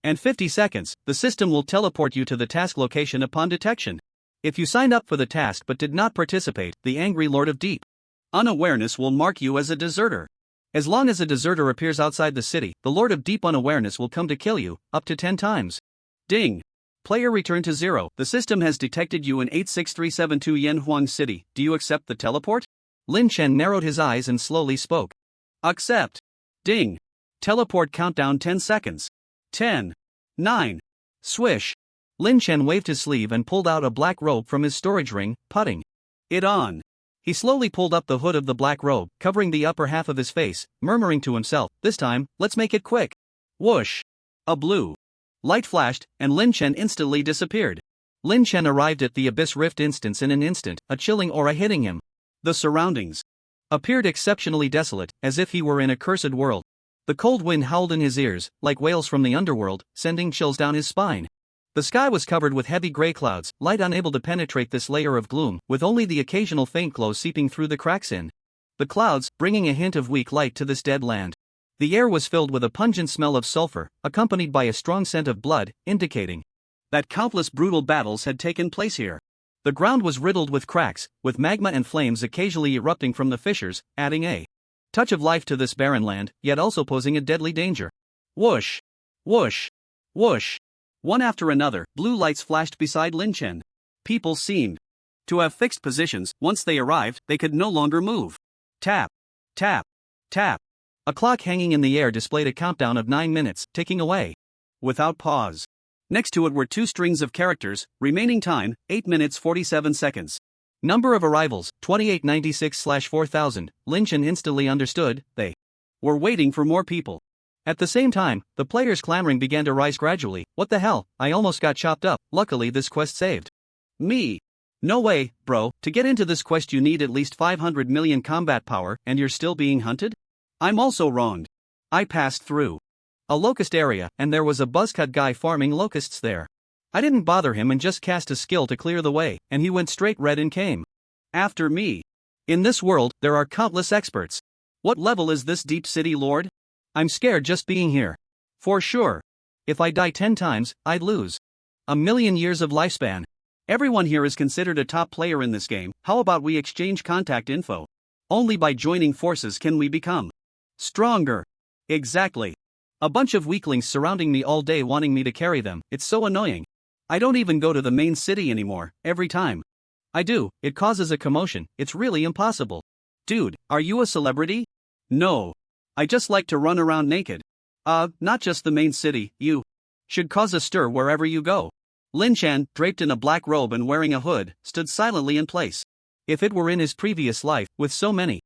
And 50 seconds, the system will teleport you to the task location upon detection. If you signed up for the task but did not participate, the angry Lord of Deep Unawareness will mark you as a deserter. As long as a deserter appears outside the city, the Lord of Deep Unawareness will come to kill you, up to 10 times. Ding. Player return to 0. The system has detected you in 86372 Yanhuang City. Do you accept the teleport? Lin Chen narrowed his eyes and slowly spoke. Accept. Ding. Teleport countdown 10 seconds. 10. 9. Swish. Lin Chen waved his sleeve and pulled out a black robe from his storage ring, putting it on. He slowly pulled up the hood of the black robe, covering the upper half of his face, murmuring to himself, this time, let's make it quick. Whoosh. A blue light flashed, and Lin Chen instantly disappeared. Lin Chen arrived at the Abyss Rift instance in an instant, a chilling aura hitting him. The surroundings appeared exceptionally desolate, as if he were in a cursed world. The cold wind howled in his ears, like wails from the underworld, sending chills down his spine. The sky was covered with heavy gray clouds, light unable to penetrate this layer of gloom, with only the occasional faint glow seeping through the cracks in the clouds, bringing a hint of weak light to this dead land. The air was filled with a pungent smell of sulfur, accompanied by a strong scent of blood, indicating that countless brutal battles had taken place here. The ground was riddled with cracks, with magma and flames occasionally erupting from the fissures, adding a touch of life to this barren land, yet also posing a deadly danger. Whoosh! Whoosh! Whoosh! One after another, blue lights flashed beside Lin Chen. People seemed to have fixed positions. Once they arrived, they could no longer move. Tap! Tap! Tap! A clock hanging in the air displayed a countdown of 9 minutes, ticking away without pause. Next to it were 2 strings of characters, remaining time, 8 minutes 47 seconds. Number of arrivals, 2896/4000. Lin Chen instantly understood, they were waiting for more people. At the same time, the players' clamoring began to rise gradually. What the hell, I almost got chopped up, luckily this quest saved me. No way, bro, to get into this quest you need at least 500 million combat power, and you're still being hunted? I'm also wronged. I passed through a locust area, and there was a buzzcut guy farming locusts there. I didn't bother him and just cast a skill to clear the way, and he went straight red and came after me. In this world, there are countless experts. What level is this Deep City Lord? I'm scared just being here. For sure. If I die 10 times, I'd lose 1,000,000 years of lifespan. Everyone here is considered a top player in this game. How about we exchange contact info? Only by joining forces can we become stronger. Exactly. A bunch of weaklings surrounding me all day wanting me to carry them, it's so annoying. I don't even go to the main city anymore, every time I do, it causes a commotion, it's really impossible. Dude, are you a celebrity? No. I just like to run around naked. Not just the main city, you should cause a stir wherever you go. Lin Chen, draped in a black robe and wearing a hood, stood silently in place. If it were in his previous life, with so many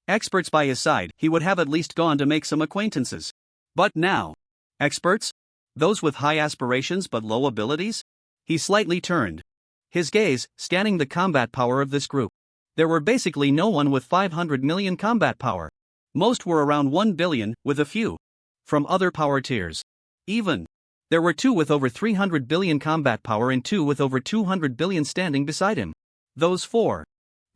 experts by his side, he would have at least gone to make some acquaintances. But now, experts? Those with high aspirations but low abilities? He slightly turned his gaze, scanning the combat power of this group. There were basically no one with 500 million combat power. Most were around 1 billion, with a few from other power tiers. Even there were 2 with over 300 billion combat power and 2 with over 200 billion standing beside him. Those 4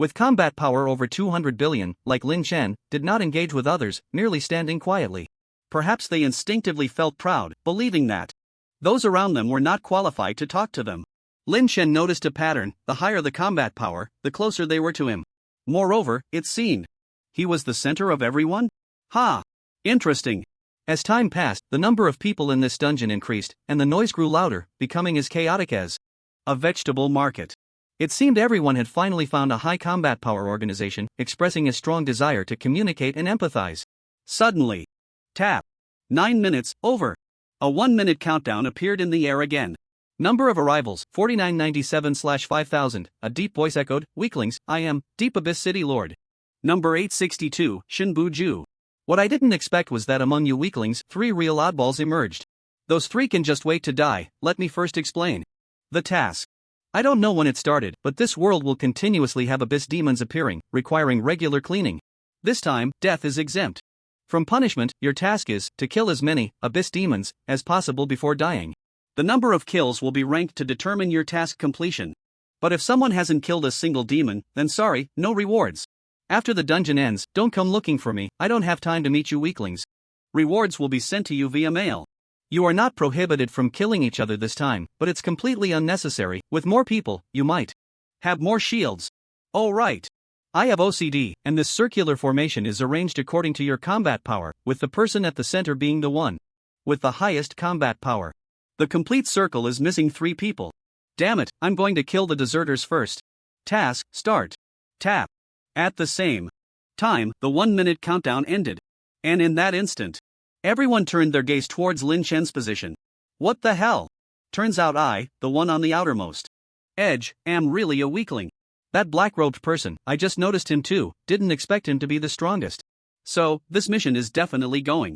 with combat power over 200 billion, like Lin Chen, did not engage with others, merely standing quietly. Perhaps they instinctively felt proud, believing that those around them were not qualified to talk to them. Lin Chen noticed a pattern: the higher the combat power, the closer they were to him. Moreover, it seemed he was the center of everyone? Interesting. As time passed, the number of people in this dungeon increased, and the noise grew louder, becoming as chaotic as a vegetable market. It seemed everyone had finally found a high combat power organization, expressing a strong desire to communicate and empathize. Suddenly, tap. 9 minutes, over. A 1-minute countdown appeared in the air again. Number of arrivals, 4997/5000, a deep voice echoed, "Weaklings, I am, Deep Abyss City Lord." Number 862, Shinbu-ju. What I didn't expect was that among you weaklings, 3 real oddballs emerged. Those 3 can just wait to die. Let me first explain the task. I don't know when it started, but this world will continuously have abyss demons appearing, requiring regular cleaning. This time, death is exempt from punishment. Your task is to kill as many abyss demons as possible before dying. The number of kills will be ranked to determine your task completion. But if someone hasn't killed a single demon, then sorry, no rewards. After the dungeon ends, don't come looking for me. I don't have time to meet you weaklings. Rewards will be sent to you via mail. You are not prohibited from killing each other this time, but it's completely unnecessary. With more people, you might have more shields. Oh right. I have OCD, and this circular formation is arranged according to your combat power, with the person at the center being the one with the highest combat power. The complete circle is missing 3 people. Damn it, I'm going to kill the deserters first. Task, start. Tap. At the same time, the 1-minute countdown ended. And in that instant, everyone turned their gaze towards Lin Chen's position. What the hell? Turns out I, the one on the outermost edge, am really a weakling. That black-robed person, I just noticed him too, didn't expect him to be the strongest. So, this mission is definitely going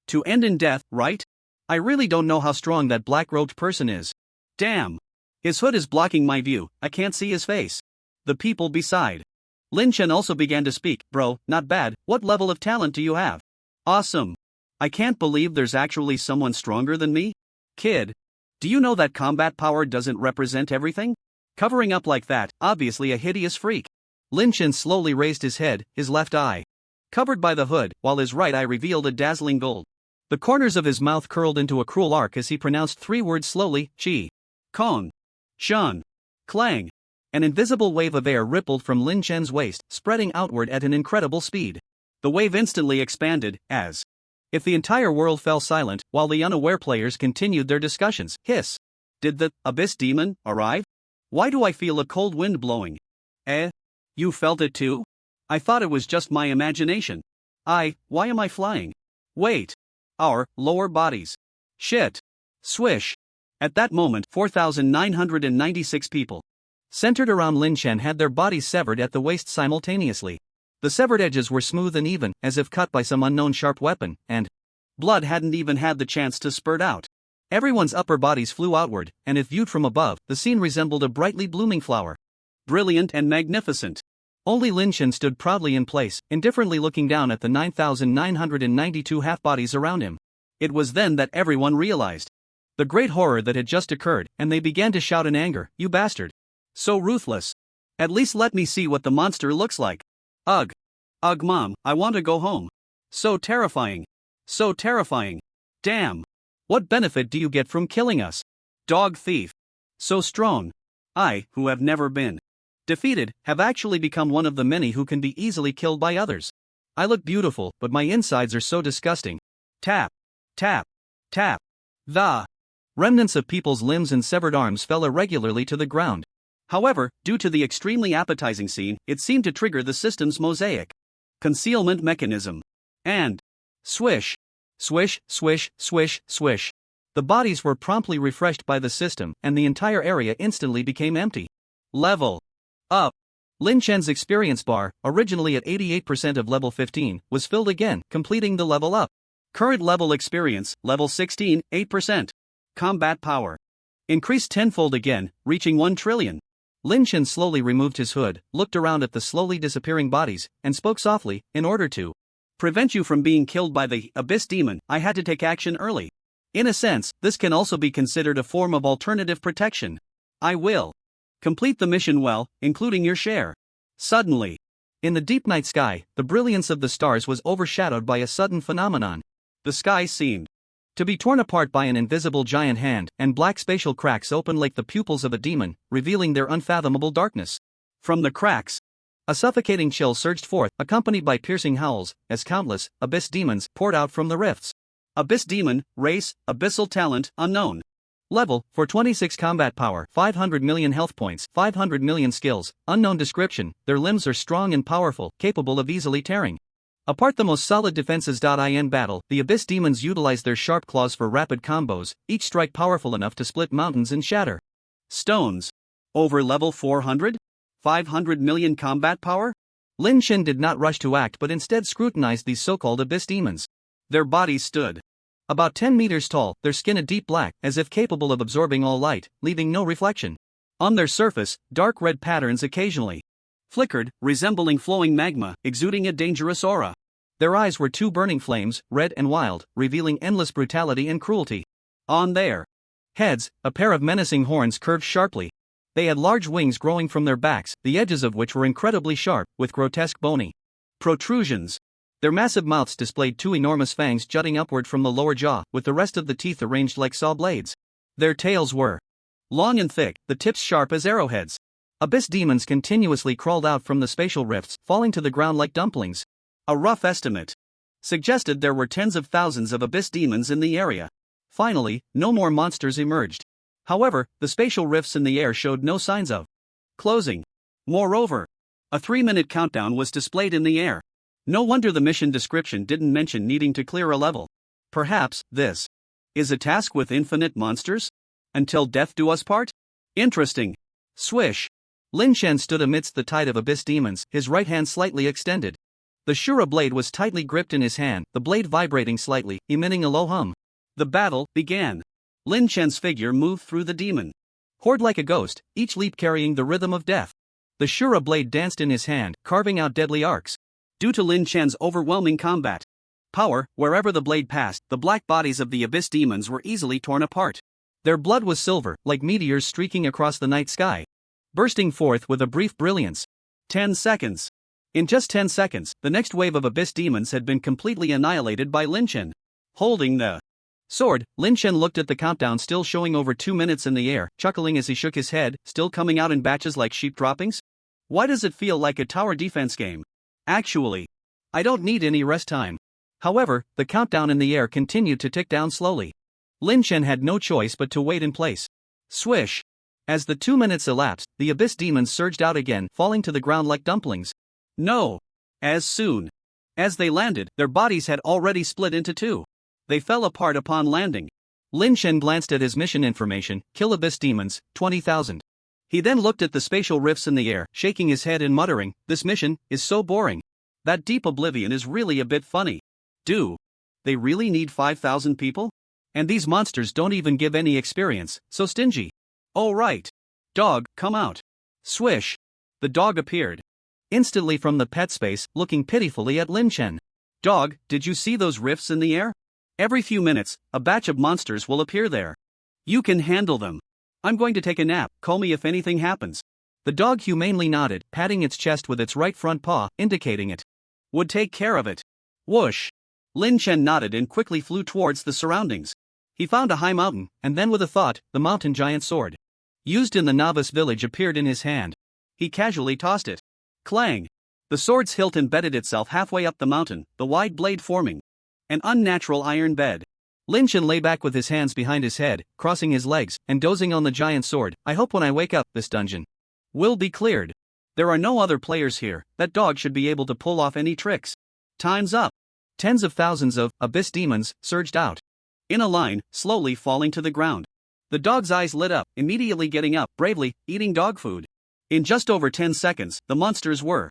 to end in death, right? I really don't know how strong that black-robed person is. Damn. His hood is blocking my view, I can't see his face. The people beside Lin Chen also began to speak. Bro, not bad, what level of talent do you have? Awesome. I can't believe there's actually someone stronger than me. Kid, do you know that combat power doesn't represent everything? Covering up like that, obviously a hideous freak. Lin Chen slowly raised his head, his left eye covered by the hood, while his right eye revealed a dazzling gold. The corners of his mouth curled into a cruel arc as he pronounced 3 words slowly: Qi, Kong, Shun, Clang. An invisible wave of air rippled from Lin Chen's waist, spreading outward at an incredible speed. The wave instantly expanded, as if the entire world fell silent, while the unaware players continued their discussions. Hiss. Did the abyss demon arrive? Why do I feel a cold wind blowing? You felt it too? I thought it was just my imagination. Why am I flying? Wait. Our lower bodies. Shit. Swish. At that moment, 4,996 people centered around Lin Chen had their bodies severed at the waist simultaneously. The severed edges were smooth and even, as if cut by some unknown sharp weapon, and blood hadn't even had the chance to spurt out. Everyone's upper bodies flew outward, and if viewed from above, the scene resembled a brightly blooming flower. Brilliant and magnificent. Only Lin Chen stood proudly in place, indifferently looking down at the 9,992 half-bodies around him. It was then that everyone realized the great horror that had just occurred, and they began to shout in anger, "You bastard! So ruthless! At least let me see what the monster looks like. Ugh! Ugh mom, I want to go home. So terrifying! So terrifying! Damn! What benefit do you get from killing us? Dog thief! So strong! I, who have never been defeated, have actually become one of the many who can be easily killed by others. I look beautiful, but my insides are so disgusting." Tap. Tap. Tap. The remnants of people's limbs and severed arms fell irregularly to the ground. However, due to the extremely appetizing scene, it seemed to trigger the system's mosaic concealment mechanism. And swish. Swish, swish, swish, swish. The bodies were promptly refreshed by the system, and the entire area instantly became empty. Level up. Lin Chen's experience bar, originally at 88% of level 15, was filled again, completing the level up. Current level experience, level 16, 8%. Combat power increased tenfold again, reaching 1 trillion. Lin Chen slowly removed his hood, looked around at the slowly disappearing bodies, and spoke softly. In order to prevent you from being killed by the abyss demon, I had to take action early. In a sense, this can also be considered a form of alternative protection. I will complete the mission well, including your share. Suddenly, in the deep night sky, the brilliance of the stars was overshadowed by a sudden phenomenon. The sky seemed to be torn apart by an invisible giant hand, and black spatial cracks opened like the pupils of a demon, revealing their unfathomable darkness. From the cracks, a suffocating chill surged forth, accompanied by piercing howls, as countless abyss demons poured out from the rifts. Abyss demon, race, abyssal talent, unknown. Level, 426 combat power, 500 million health points, 500 million skills, unknown description, their limbs are strong and powerful, capable of easily tearing apart the most solid defenses. In battle, the abyss demons utilize their sharp claws for rapid combos, each strike powerful enough to split mountains and shatter stones. Over level 400? 500 million combat power? Lin Chen did not rush to act but instead scrutinized these so-called abyss demons. Their bodies stood about 10 meters tall, their skin a deep black, as if capable of absorbing all light, leaving no reflection. On their surface, dark red patterns occasionally flickered, resembling flowing magma, exuding a dangerous aura. Their eyes were two burning flames, red and wild, revealing endless brutality and cruelty. On their heads, a pair of menacing horns curved sharply. They had large wings growing from their backs, the edges of which were incredibly sharp, with grotesque bony protrusions. Their massive mouths displayed two enormous fangs jutting upward from the lower jaw, with the rest of the teeth arranged like saw blades. Their tails were long and thick, the tips sharp as arrowheads. Abyss demons continuously crawled out from the spatial rifts, falling to the ground like dumplings. A rough estimate suggested there were tens of thousands of abyss demons in the area. Finally, no more monsters emerged. However, the spatial rifts in the air showed no signs of closing. Moreover, a 3-minute countdown was displayed in the air. No wonder the mission description didn't mention needing to clear a level. Perhaps this is a task with infinite monsters? Until death do us part? Interesting. Swish. Lin Chen stood amidst the tide of abyss demons, his right hand slightly extended. The Shura blade was tightly gripped in his hand, the blade vibrating slightly, emitting a low hum. The battle began. Lin Chen's figure moved through the demon horde like a ghost, each leap carrying the rhythm of death. The Shura blade danced in his hand, carving out deadly arcs. Due to Lin Chen's overwhelming combat power, wherever the blade passed, the black bodies of the abyss demons were easily torn apart. Their blood was silver, like meteors streaking across the night sky, bursting forth with a brief brilliance. 10 seconds. In just 10 seconds, the next wave of abyss demons had been completely annihilated by Lin Chen. Holding the sword, Lin Chen looked at the countdown still showing over 2 minutes in the air, chuckling as he shook his head, still coming out in batches like sheep droppings? Why does it feel like a tower defense game? Actually, I don't need any rest time. However, the countdown in the air continued to tick down slowly. Lin Chen had no choice but to wait in place. Swish! As the 2 minutes elapsed, the abyss demons surged out again, falling to the ground like dumplings. No! As soon as they landed, their bodies had already split into two. They fell apart upon landing. Lin Chen glanced at his mission information: kill abyss demons, 20,000. He then looked at the spatial rifts in the air, shaking his head and muttering, "This mission is so boring. That deep oblivion is really a bit funny. Do they really need 5,000 people? And these monsters don't even give any experience, so stingy. Oh right. Dog, come out." Swish. The dog appeared instantly from the pet space, looking pitifully at Lin Chen. "Dog, did you see those rifts in the air? Every few minutes, a batch of monsters will appear there. You can handle them. I'm going to take a nap, call me if anything happens." The dog humanely nodded, patting its chest with its right front paw, indicating it would take care of it. Whoosh! Lin Chen nodded and quickly flew towards the surroundings. He found a high mountain, and then with a thought, the mountain giant sword used in the novice village appeared in his hand. He casually tossed it. Clang! The sword's hilt embedded itself halfway up the mountain, the wide blade forming an unnatural iron bed. Lin Chen lay back with his hands behind his head, crossing his legs, and dozing on the giant sword. "I hope when I wake up, this dungeon will be cleared. There are no other players here, that dog should be able to pull off any tricks." Time's up. Tens of thousands of abyss demons surged out in a line, slowly falling to the ground. The dog's eyes lit up, immediately getting up, bravely, eating dog food. In just over 10 seconds, the monsters were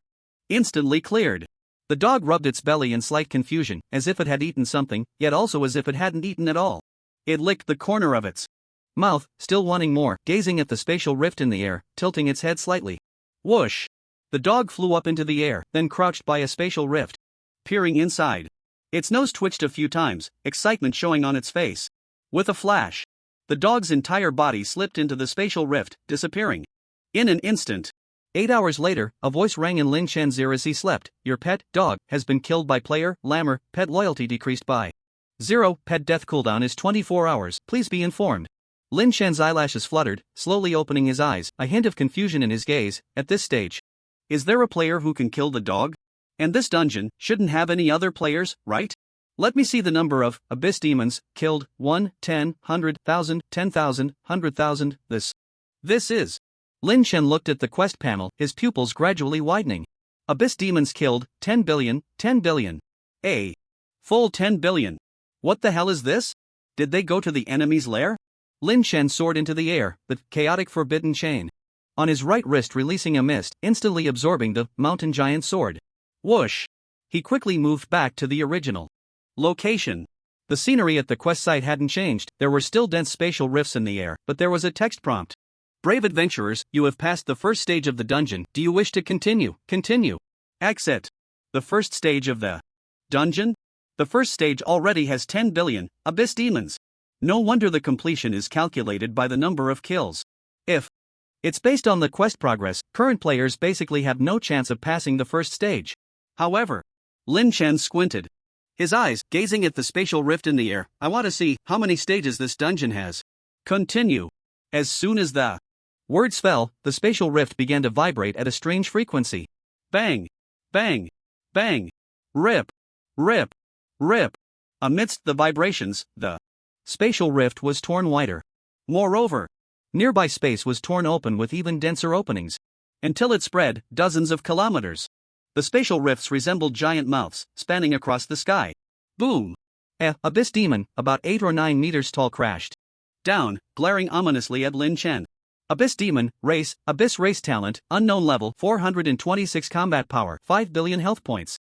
instantly cleared. The dog rubbed its belly in slight confusion, as if it had eaten something, yet also as if it hadn't eaten at all. It licked the corner of its mouth, still wanting more, gazing at the spatial rift in the air, tilting its head slightly. Whoosh! The dog flew up into the air, then crouched by a spatial rift, peering inside. Its nose twitched a few times, excitement showing on its face. With a flash, the dog's entire body slipped into the spatial rift, disappearing. In an instant, 8 hours later, a voice rang in Lin Chen's ear as he slept. Your pet, dog, has been killed by player, Lammer, pet loyalty decreased by 0, pet death cooldown is 24 hours, please be informed. Lin Chen's eyelashes fluttered, slowly opening his eyes, a hint of confusion in his gaze. At this stage, is there a player who can kill the dog? And this dungeon shouldn't have any other players, right? Let me see the number of abyss demons killed: 1, 10, 100, 1,000, 10,000, 100,000. This is. Lin Chen looked at the quest panel, his pupils gradually widening. Abyss demons killed, 10 billion, 10 billion. A full 10 billion. What the hell is this? Did they go to the enemy's lair? Lin Chen soared into the air, the chaotic forbidden chain on his right wrist releasing a mist, instantly absorbing the mountain giant sword. Whoosh! He quickly moved back to the original location. The scenery at the quest site hadn't changed, there were still dense spatial rifts in the air, but there was a text prompt. Brave adventurers, you have passed the first stage of the dungeon. Do you wish to continue? Continue. Exit. The first stage of the dungeon? The first stage already has 10 billion abyss demons. No wonder the completion is calculated by the number of kills. If it's based on the quest progress, current players basically have no chance of passing the first stage. However, Lin Chen squinted his eyes, gazing at the spatial rift in the air. I want to see how many stages this dungeon has. Continue. As soon as the words fell, the spatial rift began to vibrate at a strange frequency. Bang! Bang! Bang! Rip! Rip! Rip! Amidst the vibrations, the spatial rift was torn wider. Moreover, nearby space was torn open with even denser openings, until it spread dozens of kilometers. The spatial rifts resembled giant mouths, spanning across the sky. Boom! Abyss demon, about 8 or 9 meters tall, crashed down, glaring ominously at Lin Chen. Abyss demon, race, abyss race talent, unknown level, 426 combat power, 5 billion health points.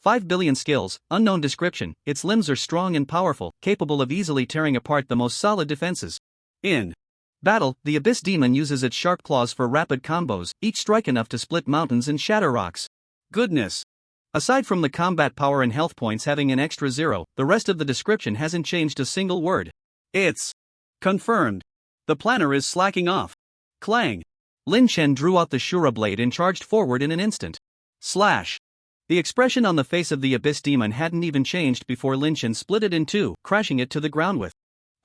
5 billion skills, unknown description. Its limbs are strong and powerful, capable of easily tearing apart the most solid defenses. In battle, the abyss demon uses its sharp claws for rapid combos, each strike enough to split mountains and shatter rocks. Goodness! Aside from the combat power and health points having an extra 0, the rest of the description hasn't changed a single word. It's confirmed. The planner is slacking off. Clang! Lin Chen drew out the Shura blade and charged forward in an instant. Slash! The expression on the face of the abyss demon hadn't even changed before Lin Chen split it in two, crashing it to the ground with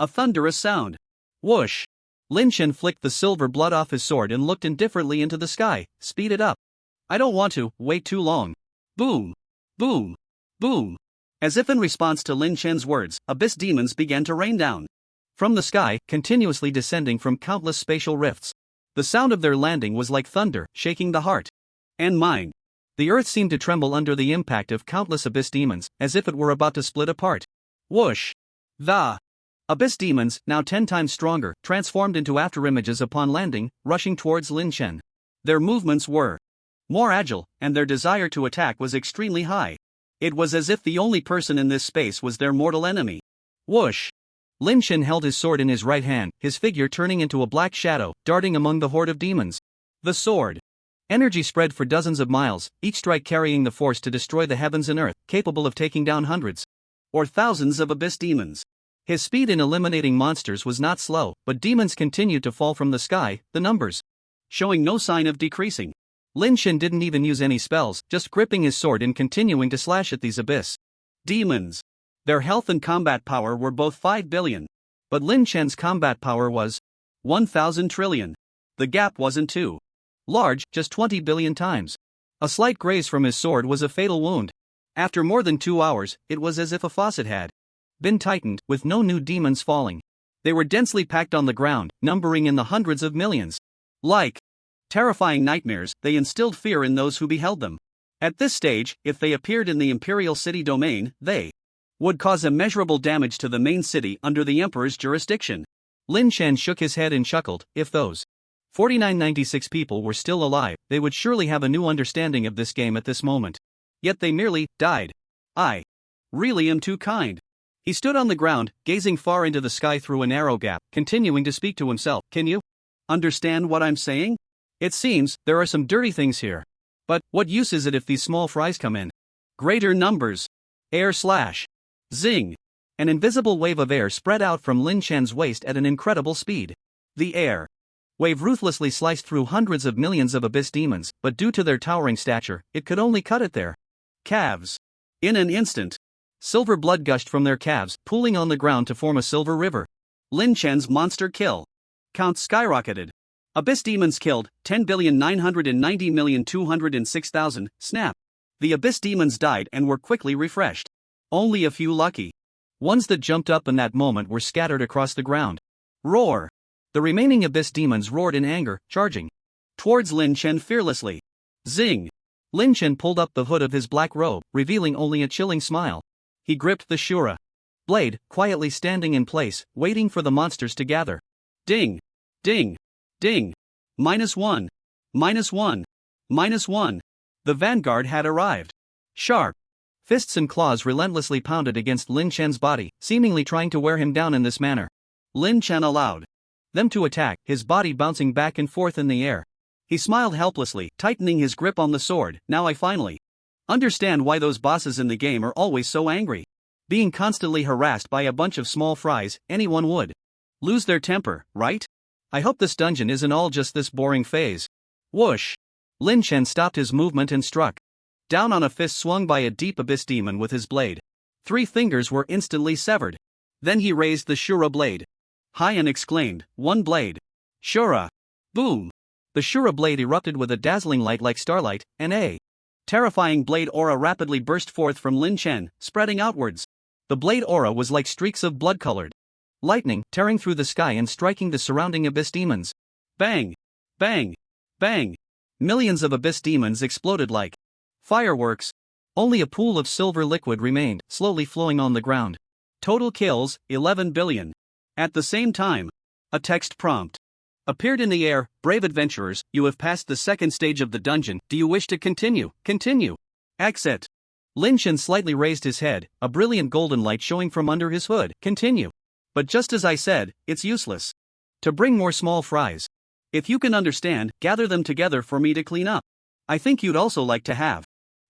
a thunderous sound. Whoosh! Lin Chen flicked the silver blood off his sword and looked indifferently into the sky. Speed it up. I don't want to wait too long. Boom! Boom! Boom! As if in response to Lin Chen's words, abyss demons began to rain down from the sky, continuously descending from countless spatial rifts. The sound of their landing was like thunder, shaking the heart and mind. The earth seemed to tremble under the impact of countless abyss demons, as if it were about to split apart. Whoosh! The abyss demons, now 10 times stronger, transformed into afterimages upon landing, rushing towards Lin Chen. Their movements were more agile, and their desire to attack was extremely high. It was as if the only person in this space was their mortal enemy. Whoosh! Lin Chen held his sword in his right hand, his figure turning into a black shadow, darting among the horde of demons. The sword energy spread for dozens of miles, each strike carrying the force to destroy the heavens and earth, capable of taking down hundreds or thousands of abyss demons. His speed in eliminating monsters was not slow, but demons continued to fall from the sky, the numbers showing no sign of decreasing. Lin Chen didn't even use any spells, just gripping his sword and continuing to slash at these abyss demons. Their health and combat power were both 5 billion. But Lin Chen's combat power was 1,000 trillion. The gap wasn't too large, just 20 billion times. A slight graze from his sword was a fatal wound. After more than 2 hours, it was as if a faucet had been tightened, with no new demons falling. They were densely packed on the ground, numbering in the hundreds of millions. Like terrifying nightmares, they instilled fear in those who beheld them. At this stage, if they appeared in the Imperial City domain, they would cause immeasurable damage to the main city under the Emperor's jurisdiction. Lin Chen shook his head and chuckled. If those 4996 people were still alive, they would surely have a new understanding of this game at this moment. Yet they merely died. I really am too kind. He stood on the ground, gazing far into the sky through a narrow gap, continuing to speak to himself. Can you understand what I'm saying? It seems there are some dirty things here. But what use is it if these small fries come in greater numbers? Air slash. Zing! An invisible wave of air spread out from Lin Chen's waist at an incredible speed. The air Wave ruthlessly sliced through hundreds of millions of abyss demons, but due to their towering stature, it could only cut at their calves. In an instant, silver blood gushed from their calves, pooling on the ground to form a silver river. Lin Chen's monster kill count skyrocketed. Abyss demons killed, 10,990,206,000, snap. The abyss demons died and were quickly refreshed. Only a few lucky ones that jumped up in that moment were scattered across the ground. Roar! The remaining abyss demons roared in anger, charging towards Lin Chen fearlessly. Zing! Lin Chen pulled up the hood of his black robe, revealing only a chilling smile. He gripped the Shura blade, quietly standing in place, waiting for the monsters to gather. Ding! Ding! Ding! -1. -1. -1. The vanguard had arrived. Sharp fists and claws relentlessly pounded against Lin Chen's body, seemingly trying to wear him down in this manner. Lin Chen allowed them to attack, his body bouncing back and forth in the air. He smiled helplessly, tightening his grip on the sword. Now I finally understand why those bosses in the game are always so angry. Being constantly harassed by a bunch of small fries, anyone would lose their temper, right? I hope this dungeon isn't all just this boring phase. Whoosh! Lin Chen stopped his movement and struck down on a fist swung by a deep abyss demon with his blade. 3 fingers were instantly severed. Then he raised the Shura blade high and exclaimed, "One blade! Shura!" Boom! The Shura blade erupted with a dazzling light like starlight, and a terrifying blade aura rapidly burst forth from Lin Chen, spreading outwards. The blade aura was like streaks of blood-colored lightning, tearing through the sky and striking the surrounding abyss demons. Bang! Bang! Bang! Millions of abyss demons exploded like fireworks. Only a pool of silver liquid remained, slowly flowing on the ground. Total kills, 11 billion. At the same time, a text prompt appeared in the air. Brave adventurers, you have passed the second stage of the dungeon. Do you wish to continue? Continue. Exit. Lin Chen slightly raised his head, a brilliant golden light showing from under his hood. Continue. But just as I said, it's useless to bring more small fries. If you can understand, gather them together for me to clean up. I think you'd also like to have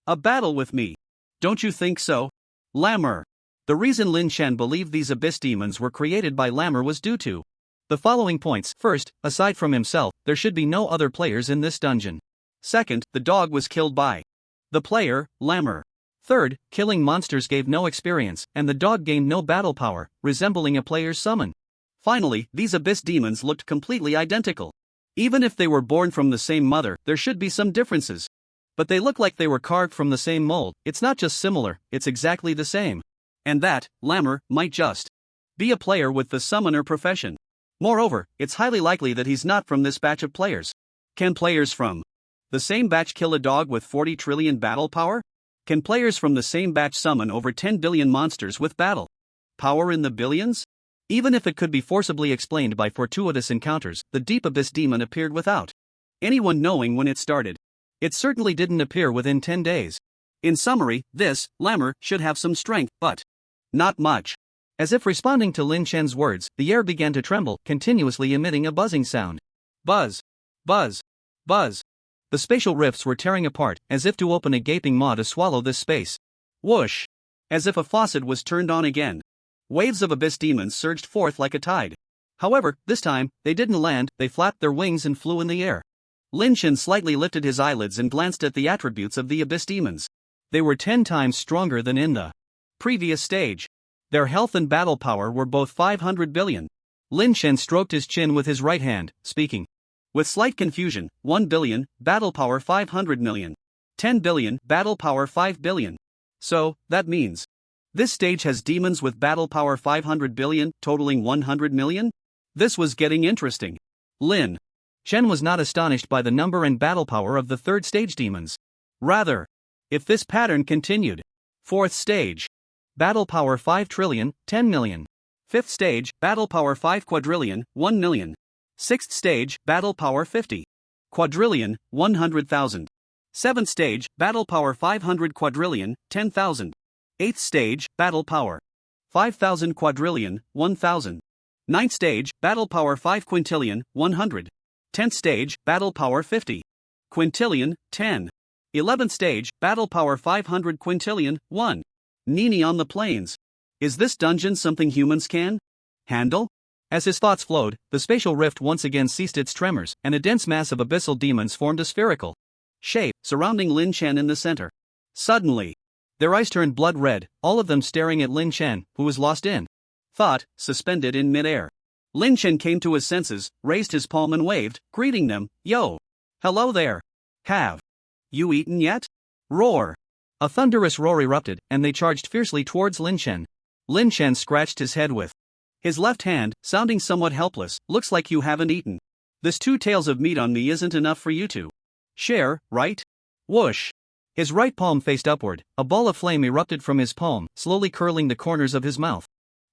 a battle with me. Don't you think so? Lammer. The reason Lin Chen believed these abyss demons were created by Lammer was due to the following points. First, aside from himself, there should be no other players in this dungeon. Second, the dog was killed by the player, Lammer. Third, killing monsters gave no experience, and the dog gained no battle power, resembling a player's summon. Finally, these abyss demons looked completely identical. Even if they were born from the same mother, there should be some differences. But they look like they were carved from the same mold. It's not just similar, it's exactly the same. And that, Lammer, might just be a player with the summoner profession. Moreover, it's highly likely that he's not from this batch of players. Can players from the same batch kill a dog with 40 trillion battle power? Can players from the same batch summon over 10 billion monsters with battle power in the billions? Even if it could be forcibly explained by fortuitous encounters, the deep abyss demon appeared without anyone knowing when it started. It certainly didn't appear within 10 days. In summary, this Lammer should have some strength, but not much. As if responding to Lin Chen's words, the air began to tremble, continuously emitting a buzzing sound. Buzz. Buzz. Buzz. The spatial rifts were tearing apart, as if to open a gaping maw to swallow this space. Whoosh. As if a faucet was turned on again. Waves of abyss demons surged forth like a tide. However, this time, they didn't land, they flapped their wings and flew in the air. Lin Chen slightly lifted his eyelids and glanced at the attributes of the abyss demons. They were 10 times stronger than in the previous stage. Their health and battle power were both 500 billion. Lin Chen stroked his chin with his right hand, speaking with slight confusion. 1 billion, battle power 500 million. 10 billion, battle power 5 billion. So, that means this stage has demons with battle power 500 billion, totaling 100 million? This was getting interesting. Lin Chen was not astonished by the number and battle power of the third stage demons. Rather, if this pattern continued. Fourth stage. Battle power 5 trillion, 10 million. Fifth stage, battle power 5 quadrillion, 1 million. Sixth stage, battle power 50 quadrillion, 100,000. Seventh stage, battle power 500 quadrillion, 10,000. Eighth stage, battle power 5,000 quadrillion, 1,000. Ninth stage, battle power 5 quintillion, 100. 10th stage, battle power 50 quintillion, 10. 11th stage, battle power 500 quintillion, 1. Nini on the plains. Is this dungeon something humans can handle? As his thoughts flowed, the spatial rift once again ceased its tremors, and a dense mass of abyssal demons formed a spherical shape, surrounding Lin Chen in the center. Suddenly, their eyes turned blood red, all of them staring at Lin Chen, who was lost in thought, suspended in midair. Lin Chen came to his senses, raised his palm and waved, greeting them, "Yo! Hello there! Have you eaten yet?" Roar! A thunderous roar erupted, and they charged fiercely towards Lin Chen. Lin Chen scratched his head with his left hand, sounding somewhat helpless. "Looks like you haven't eaten. This 2 taels of meat on me isn't enough for you to share, right?" Whoosh! His right palm faced upward, a ball of flame erupted from his palm, slowly curling the corners of his mouth.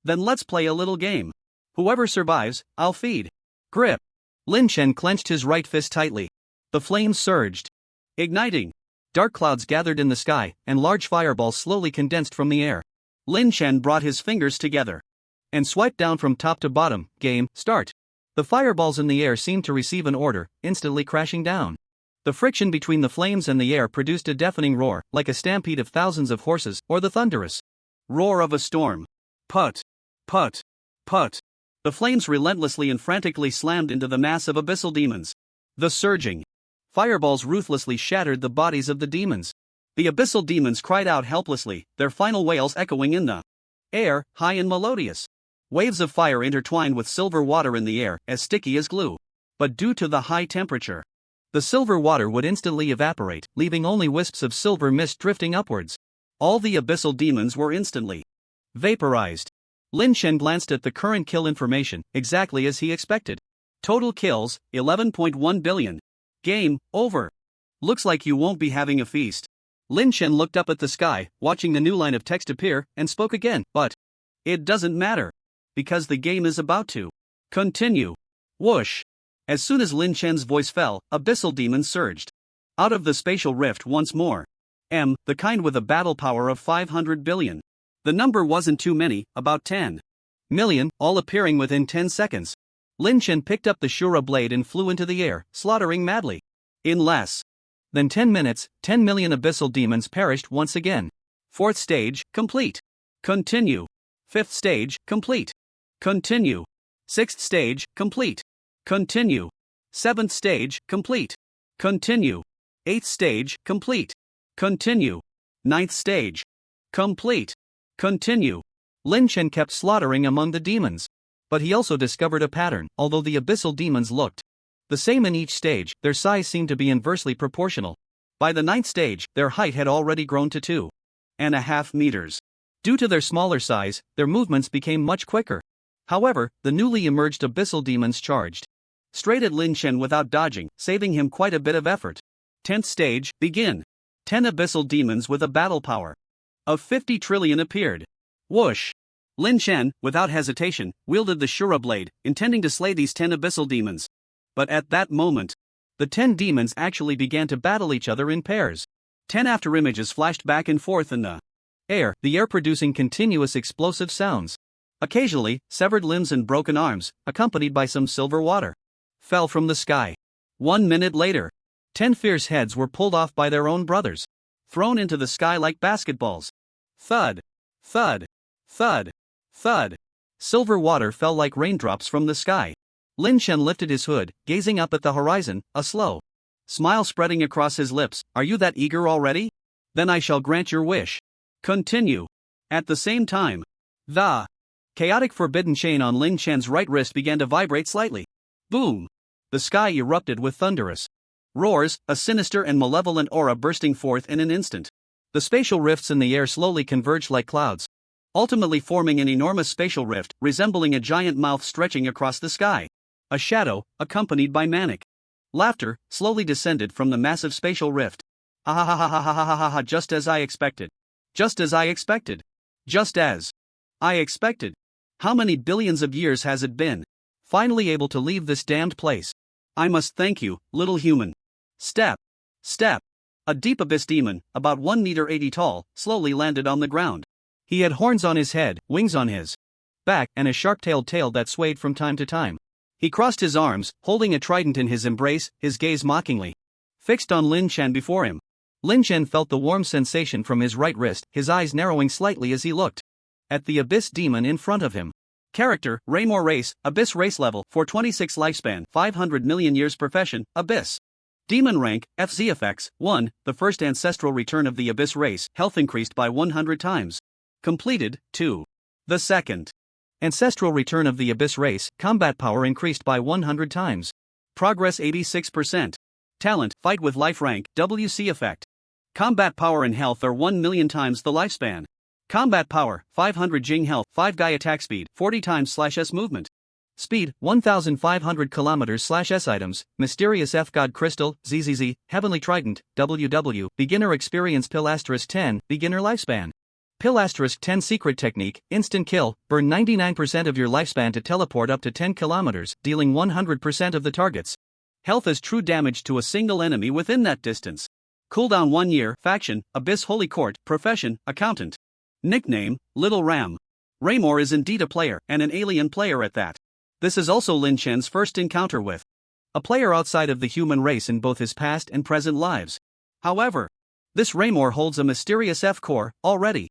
"Then let's play a little game. Whoever survives, I'll feed." Grip! Lin Chen clenched his right fist tightly. The flames surged, igniting. Dark clouds gathered in the sky, and large fireballs slowly condensed from the air. Lin Chen brought his fingers together and swiped down from top to bottom. "Game, start." The fireballs in the air seemed to receive an order, instantly crashing down. The friction between the flames and the air produced a deafening roar, like a stampede of thousands of horses, or the thunderous roar of a storm. Put! Put! Put! The flames relentlessly and frantically slammed into the mass of abyssal demons. The surging fireballs ruthlessly shattered the bodies of the demons. The abyssal demons cried out helplessly, their final wails echoing in the air, high and melodious. Waves of fire intertwined with silver water in the air, as sticky as glue. But due to the high temperature, the silver water would instantly evaporate, leaving only wisps of silver mist drifting upwards. All the abyssal demons were instantly vaporized. Lin Chen glanced at the current kill information, exactly as he expected. Total kills, 11.1 billion. Game over. Looks like you won't be having a feast. Lin Chen looked up at the sky, watching the new line of text appear, and spoke again, "But it doesn't matter. Because the game is about to continue." Whoosh! As soon as Lin Chen's voice fell, abyssal demons surged out of the spatial rift once more. The kind with a battle power of 500 billion. The number wasn't too many, about 10 million, all appearing within 10 seconds. Lin Chen picked up the Shura blade and flew into the air, slaughtering madly. In less than 10 minutes, 10 million abyssal demons perished once again. 4th stage, complete. Continue. 5th stage, complete. Continue. 6th stage, complete. Continue. 7th stage, complete. Continue. 8th stage, complete. Continue. 9th stage, complete. Continue. Lin Chen kept slaughtering among the demons. But he also discovered a pattern. Although the abyssal demons looked the same in each stage, their size seemed to be inversely proportional. By the 9th stage, their height had already grown to 2.5 meters. Due to their smaller size, their movements became much quicker. However, the newly emerged abyssal demons charged straight at Lin Chen without dodging, saving him quite a bit of effort. 10th stage, begin. 10 abyssal demons with a battle power of 50 trillion appeared. Whoosh! Lin Chen, without hesitation, wielded the Shura blade, intending to slay these 10 abyssal demons. But at that moment, the 10 demons actually began to battle each other in pairs. 10 afterimages flashed back and forth in the air producing continuous explosive sounds. Occasionally, severed limbs and broken arms, accompanied by some silver water, fell from the sky. 1 minute later, 10 fierce heads were pulled off by their own brothers, thrown into the sky like basketballs. Thud! Thud! Thud! Thud! Silver water fell like raindrops from the sky. Lin Chen lifted his hood, gazing up at the horizon, a slow smile spreading across his lips. "Are you that eager already? Then I shall grant your wish. Continue." At the same time, the chaotic forbidden chain on Lin Chen's right wrist began to vibrate slightly. Boom! The sky erupted with thunderous roars, a sinister and malevolent aura bursting forth in an instant. The spatial rifts in the air slowly converged like clouds, ultimately forming an enormous spatial rift, resembling a giant mouth stretching across the sky. A shadow, accompanied by manic laughter, slowly descended from the massive spatial rift. Ha ha ha ha ha ha ha ha ha, just as I expected. Just as I expected. Just as I expected. How many billions of years has it been? Finally able to leave this damned place. I must thank you, little human. Step. Step. A deep abyss demon, about 1 meter 80 tall, slowly landed on the ground. He had horns on his head, wings on his back, and a sharp-tailed tail that swayed from time to time. He crossed his arms, holding a trident in his embrace, his gaze mockingly fixed on Lin Chen before him. Lin Chen felt the warm sensation from his right wrist, his eyes narrowing slightly as he looked at the abyss demon in front of him. Character, Raymore Race, Abyss Race Level, 426 Lifespan, 500 million years Profession, Abyss. Demon Rank, FZ Effects, 1, the first ancestral return of the Abyss Race, health increased by 100 times. Completed, 2. The second ancestral return of the Abyss Race, combat power increased by 100 times. Progress 86%. Talent, Fight with Life Rank, WC Effect. Combat power and health are 1 million times the lifespan. Combat power, 500 Jing health, 5 guy attack speed, 40 times /S movement. Speed, 1500 km /S items, Mysterious F God Crystal, ZZZ, Heavenly Trident, WW, Beginner Experience Pill * 10, Beginner Lifespan. Pill * 10 Secret Technique, Instant Kill, burn 99% of your lifespan to teleport up to 10 km, dealing 100% of the targets. Health as true damage to a single enemy within that distance. Cooldown 1 year, Faction, Abyss Holy Court, Profession, Accountant. Nickname, Little Ram. Raymore is indeed a player, and an alien player at that. This is also Lin Chen's first encounter with a player outside of the human race in both his past and present lives. However, this Raymore holds a mysterious F-core, already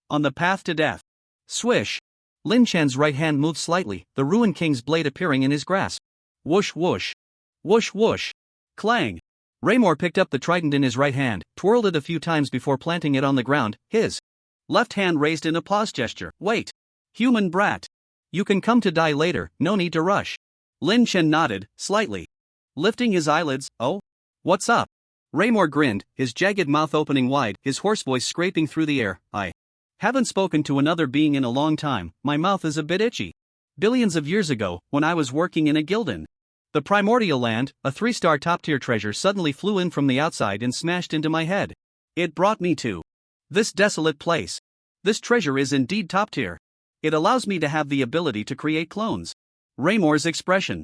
on the path to death. Swish. Lin Chen's right hand moved slightly, the Ruin King's blade appearing in his grasp. Whoosh whoosh. Whoosh whoosh. Clang. Raymore picked up the trident in his right hand, twirled it a few times before planting it on the ground, his left hand raised in a pause gesture. Wait. Human brat. You can come to die later, no need to rush. Lin Chen nodded, slightly lifting his eyelids. Oh? What's up? Raymore grinned, his jagged mouth opening wide, his hoarse voice scraping through the air. I haven't spoken to another being in a long time, my mouth is a bit itchy. Billions of years ago, when I was working in a gilden, the primordial land, a 3-star top-tier treasure suddenly flew in from the outside and smashed into my head. It brought me to this desolate place. This treasure is indeed top-tier. It allows me to have the ability to create clones. Raymore's expression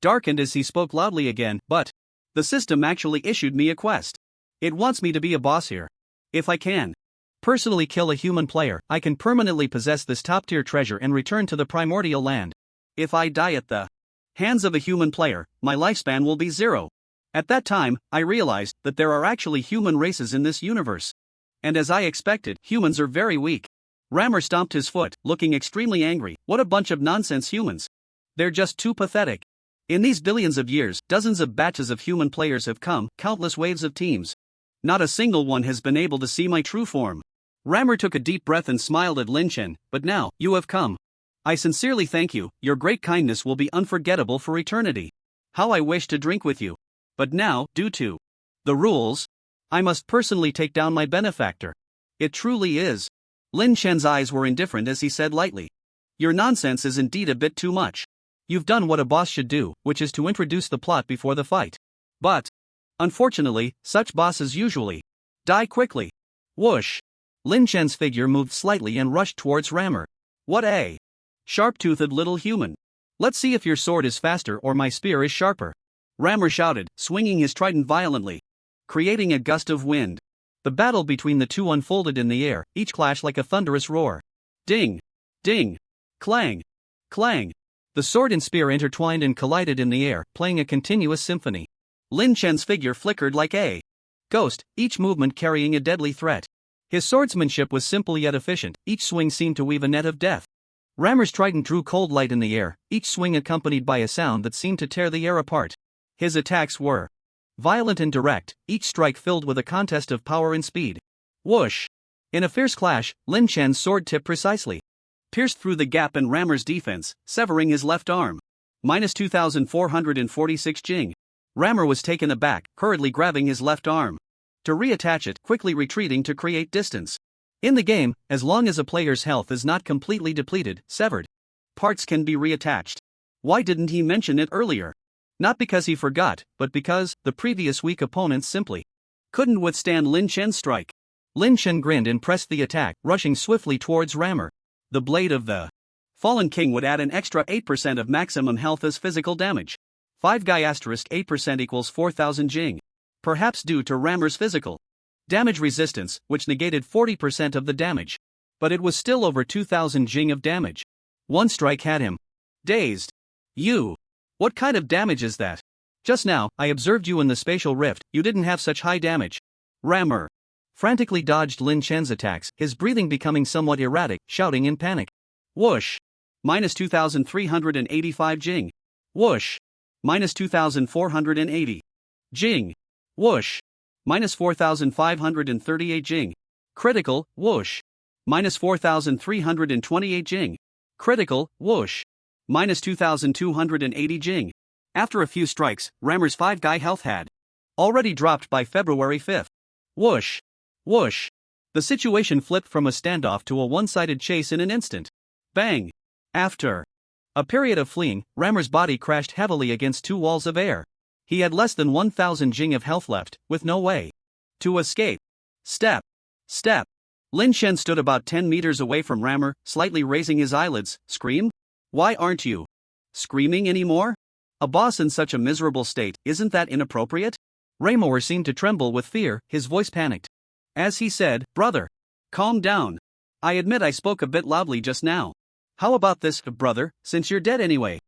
darkened as he spoke loudly again, but the system actually issued me a quest. It wants me to be a boss here. If I can personally kill a human player, I can permanently possess this top-tier treasure and return to the primordial land. If I die at the hands of a human player, my lifespan will be 0. At that time, I realized that there are actually human races in this universe. And as I expected, humans are very weak. Rammer stomped his foot, looking extremely angry. What a bunch of nonsense humans. They're just too pathetic. In these billions of years, dozens of batches of human players have come, countless waves of teams. Not a single one has been able to see my true form. Rammer took a deep breath and smiled at Lin Chen. But now, you have come. I sincerely thank you, your great kindness will be unforgettable for eternity. How I wish to drink with you. But now, due to the rules, I must personally take down my benefactor. It truly is. Lin Chen's eyes were indifferent as he said lightly. Your nonsense is indeed a bit too much. You've done what a boss should do, which is to introduce the plot before the fight. But, unfortunately, such bosses usually die quickly. Whoosh. Lin Chen's figure moved slightly and rushed towards Rammer. What a sharp-toothed little human. Let's see if your sword is faster or my spear is sharper. Rammer shouted, swinging his trident violently, creating a gust of wind. The battle between the two unfolded in the air, each clash like a thunderous roar. Ding! Ding! Clang! Clang! The sword and spear intertwined and collided in the air, playing a continuous symphony. Lin Chen's figure flickered like a ghost, each movement carrying a deadly threat. His swordsmanship was simple yet efficient, each swing seemed to weave a net of death. Rammer's trident drew cold light in the air, each swing accompanied by a sound that seemed to tear the air apart. His attacks were violent and direct, each strike filled with a contest of power and speed. Whoosh! In a fierce clash, Lin Chen's sword tipped precisely, pierced through the gap in Rammer's defense, severing his left arm. Minus 2,446 Jing. Rammer was taken aback, hurriedly grabbing his left arm to reattach it, quickly retreating to create distance. In the game, as long as a player's health is not completely depleted, severed parts can be reattached. Why didn't he mention it earlier? Not because he forgot, but because the previous weak opponents simply couldn't withstand Lin Chen's strike. Lin Chen grinned and pressed the attack, rushing swiftly towards Rammer. The blade of the Fallen King would add an extra 8% of maximum health as physical damage. 5 guy * 8% equals 4,000 Jing. Perhaps due to Rammer's physical damage resistance, which negated 40% of the damage. But it was still over 2,000 Jing of damage. One strike had him dazed. You! What kind of damage is that? Just now, I observed you in the spatial rift, you didn't have such high damage. Rammer frantically dodged Lin Chen's attacks, his breathing becoming somewhat erratic, shouting in panic. Whoosh! minus 2385 Jing. Whoosh. Minus 2480. Jing. Whoosh. Minus 4538 Jing. Critical, whoosh. Minus 4328 Jing. Critical, whoosh. Minus 2280 Jing. After a few strikes, Rammer's 5-guy health had already dropped by February 5th. Whoosh. Whoosh. The situation flipped from a standoff to a one-sided chase in an instant. Bang. After a period of fleeing, Rammer's body crashed heavily against two walls of air. He had less than 1,000 Jing of health left, with no way to escape. Step. Step. Lin Shen stood about 10 meters away from Rammer, slightly raising his eyelids. Scream? Why aren't you screaming anymore? A boss in such a miserable state, isn't that inappropriate? Rammer seemed to tremble with fear, his voice panicked. As he said, brother, calm down. I admit I spoke a bit loudly just now. How about this, brother, since you're dead anyway?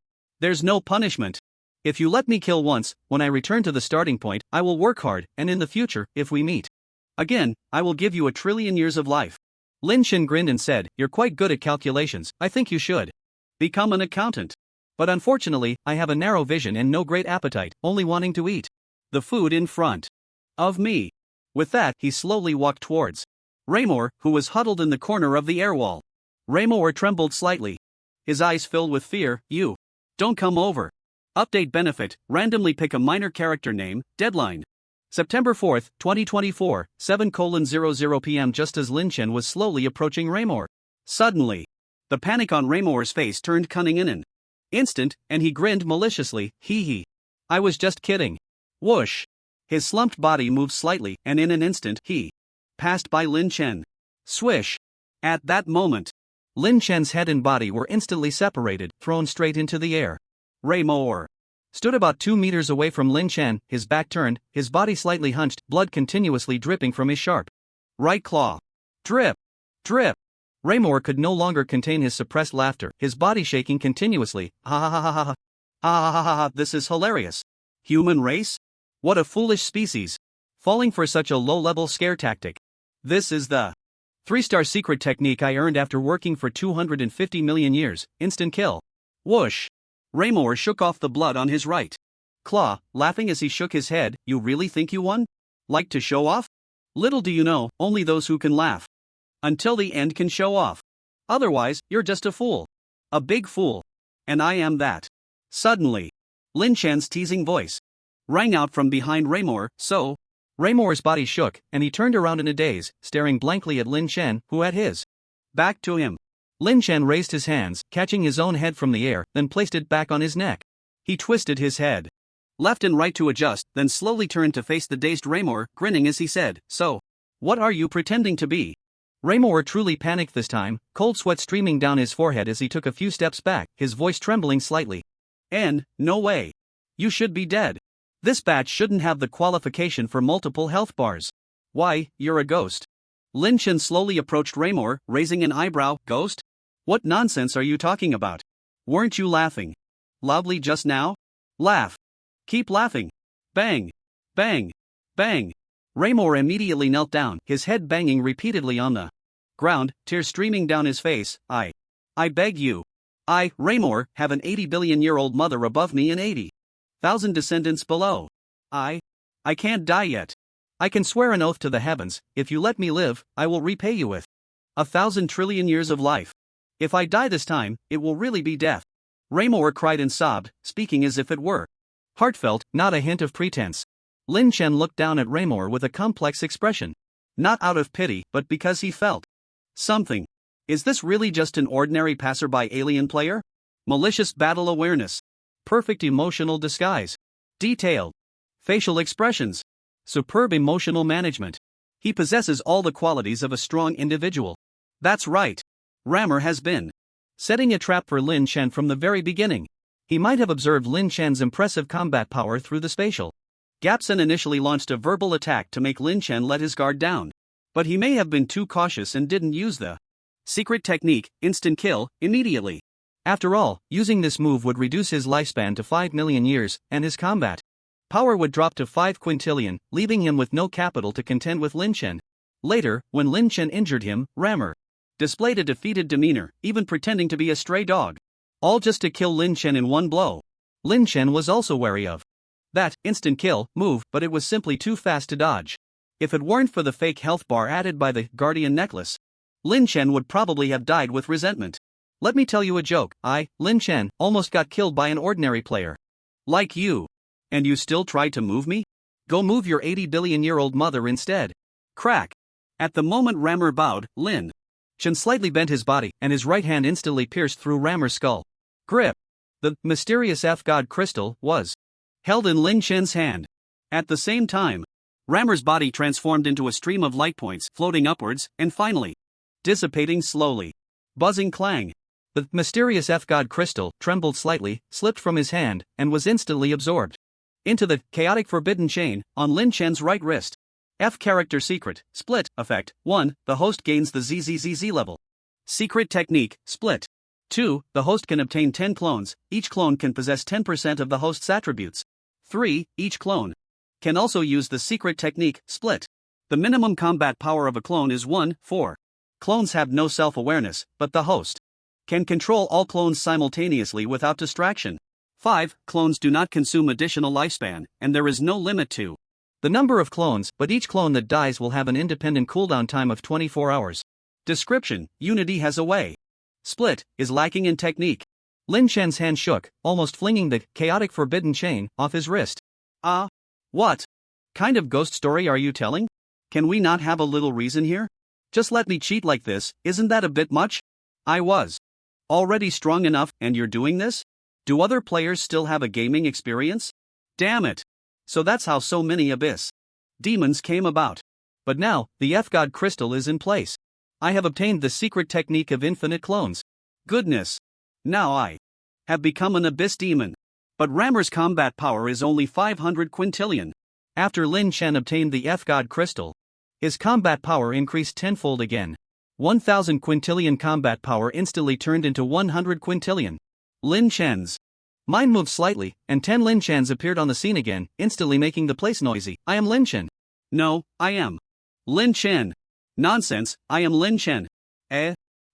There's no punishment. If you let me kill once, when I return to the starting point, I will work hard, and in the future, if we meet again, I will give you 1,000,000,000,000 years of life. Lin Shen grinned and said, you're quite good at calculations, I think you should become an accountant. But unfortunately, I have a narrow vision and no great appetite, only wanting to eat the food in front of me. With that, he slowly walked towards Rammer, who was huddled in the corner of the air wall. Rammer trembled slightly. His eyes filled with fear. You don't come over. Update benefit, randomly pick a minor character name, deadline. September 4th, 2024, 7:00 p.m. Just as Lin Shen was slowly approaching Rammer. Suddenly, the panic on Rammer's face turned cunning in an instant, and he grinned maliciously. Hee hee. I was just kidding. Whoosh. His slumped body moved slightly, and in an instant, he passed by Lin Shen. Swish. At that moment, Lin Shen's head and body were instantly separated, thrown straight into the air. Rammer stood about 2 meters away from Lin Shen, his back turned, his body slightly hunched, blood continuously dripping from his sharp right claw. Drip. Drip. Rammer could no longer contain his suppressed laughter, his body shaking continuously. Ha ha ha ha ha. Ha ha ha ha, this is hilarious. Human race? What a foolish species. Falling for such a low-level scare tactic. This is the 3-star secret technique I earned after working for 250 million years, instant kill. Whoosh. Rammer shook off the blood on his right claw, laughing as he shook his head. You really think you won? Like to show off? Little do you know, only those who can laugh until the end can show off. Otherwise, you're just a fool. A big fool. And I am that. Suddenly, Lin Shen's teasing voice rang out from behind Rammer. So, Rammer's body shook, and he turned around in a daze, staring blankly at Lin Shen, who had his back to him. Lin Shen raised his hands, catching his own head from the air, then placed it back on his neck. He twisted his head left and right to adjust, then slowly turned to face the dazed Rammer, grinning as he said, so, what are you pretending to be? Rammer truly panicked this time, cold sweat streaming down his forehead as he took a few steps back, his voice trembling slightly. And, no way. You should be dead. This batch shouldn't have the qualification for multiple health bars. Why, you're a ghost. Lin Shen slowly approached Rammer, raising an eyebrow. Ghost? What nonsense are you talking about? Weren't you laughing loudly just now? Laugh. Keep laughing. Bang. Bang. Bang. Rammer immediately knelt down, his head banging repeatedly on the ground, tears streaming down his face. I beg you. I, Rammer, have an 80-billion-year-old mother above me and 80,000 descendants below. I can't die yet. I can swear an oath to the heavens, if you let me live, I will repay you with 1,000 trillion years of life. If I die this time, it will really be death. Rammer cried and sobbed, speaking as if it were heartfelt, not a hint of pretense. Lin Shen looked down at Rammer with a complex expression. Not out of pity, but because he felt something. Is this really just an ordinary passerby alien player? Malicious battle awareness. Perfect emotional disguise. Detailed facial expressions. Superb emotional management. He possesses all the qualities of a strong individual. That's right. Rammer has been setting a trap for Lin Shen from the very beginning. He might have observed Lin Shen's impressive combat power through the spatial gaps and initially launched a verbal attack to make Lin Shen let his guard down. But he may have been too cautious and didn't use the secret technique, instant kill, immediately. After all, using this move would reduce his lifespan to 5 million years, and his combat power would drop to 5 quintillion, leaving him with no capital to contend with Lin Shen. Later, when Lin Shen injured him, Rammer displayed a defeated demeanor, even pretending to be a stray dog. All just to kill Lin Chen in one blow. Lin Chen was also wary of that instant kill move, but it was simply too fast to dodge. If it weren't for the fake health bar added by the Guardian necklace, Lin Chen would probably have died with resentment. Let me tell you a joke. Lin Chen, almost got killed by an ordinary player. Like you. And you still tried to move me? Go move your 80-billion-year-old mother instead. Crack. At the moment Rammer bowed, Lin Chen slightly bent his body, and his right hand instantly pierced through Rammer's skull. Grip. The mysterious F-God crystal was held in Lin Chen's hand. At the same time, Rammer's body transformed into a stream of light points floating upwards, and finally dissipating slowly. Buzzing clang. The mysterious F-God crystal trembled slightly, slipped from his hand, and was instantly absorbed into the chaotic forbidden chain on Lin Chen's right wrist. F character secret, split, effect. 1. The host gains the ZZZZ level. Secret technique, split. 2. The host can obtain 10 clones, each clone can possess 10% of the host's attributes. 3. Each clone can also use the secret technique, split. The minimum combat power of a clone is 1. 4. Clones have no self-awareness, but the host can control all clones simultaneously without distraction. 5. Clones do not consume additional lifespan, and there is no limit to the number of clones, but each clone that dies will have an independent cooldown time of 24 hours. Description: Unity has a way. Split is lacking in technique. Lin Chen's hand shook, almost flinging the chaotic forbidden chain off his wrist. What kind of ghost story are you telling? Can we not have a little reason here? Just let me cheat like this, isn't that a bit much? I was already strong enough, and you're doing this? Do other players still have a gaming experience? Damn it. So that's how so many Abyss demons came about. But now, the F-God crystal is in place. I have obtained the secret technique of infinite clones. Goodness. Now I have become an Abyss demon. But Rammer's combat power is only 500 quintillion. After Lin Chen obtained the F-God crystal, his combat power increased tenfold again. 1000 quintillion combat power instantly turned into 100 quintillion. Lin Chen's mind moved slightly, and 10 Lin Chens appeared on the scene again, instantly making the place noisy. I am Lin Chen. No, I am Lin Chen. Nonsense, I am Lin Chen.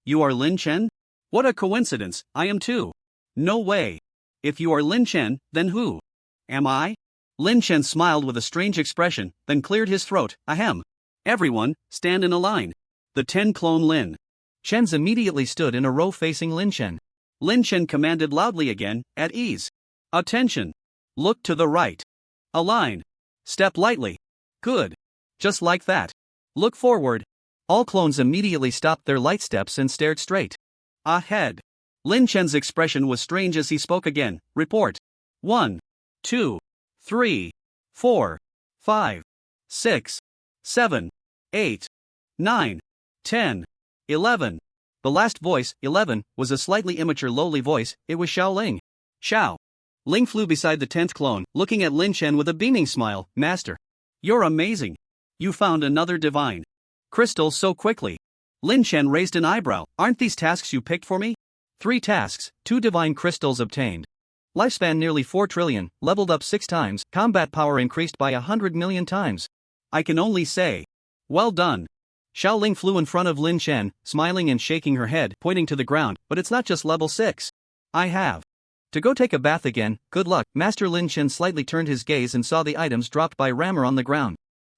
You are Lin Chen? What a coincidence, I am too. No way. If you are Lin Chen, then who am I? Lin Chen smiled with a strange expression, then cleared his throat. Ahem. Everyone, stand in a line. The 10 clone Lin Chens immediately stood in a row facing Lin Chen. Lin Chen commanded loudly again, at ease. Attention. Look to the right. Align. Step lightly. Good. Just like that. Look forward. All clones immediately stopped their light steps and stared straight ahead. Lin Chen's expression was strange as he spoke again. Report. 1, 2, 3, 4, 5, 6, 7, 8, 9, 10, 11. The last voice, 11, was a slightly immature lowly voice. It was Xiao Ling. Xiao Ling flew beside the 10th clone, looking at Lin Chen with a beaming smile. Master, you're amazing. You found another divine crystal so quickly. Lin Chen raised an eyebrow. Aren't these tasks you picked for me? 3 tasks, 2 divine crystals obtained. Lifespan nearly 4 trillion, leveled up 6 times, combat power increased by 100 million times. I can only say, well done. Xiao Ling flew in front of Lin Chen, smiling and shaking her head, pointing to the ground. But it's not just level 6. I have to go take a bath again. Good luck. Master Lin Chen slightly turned his gaze and saw the items dropped by Rammer on the ground.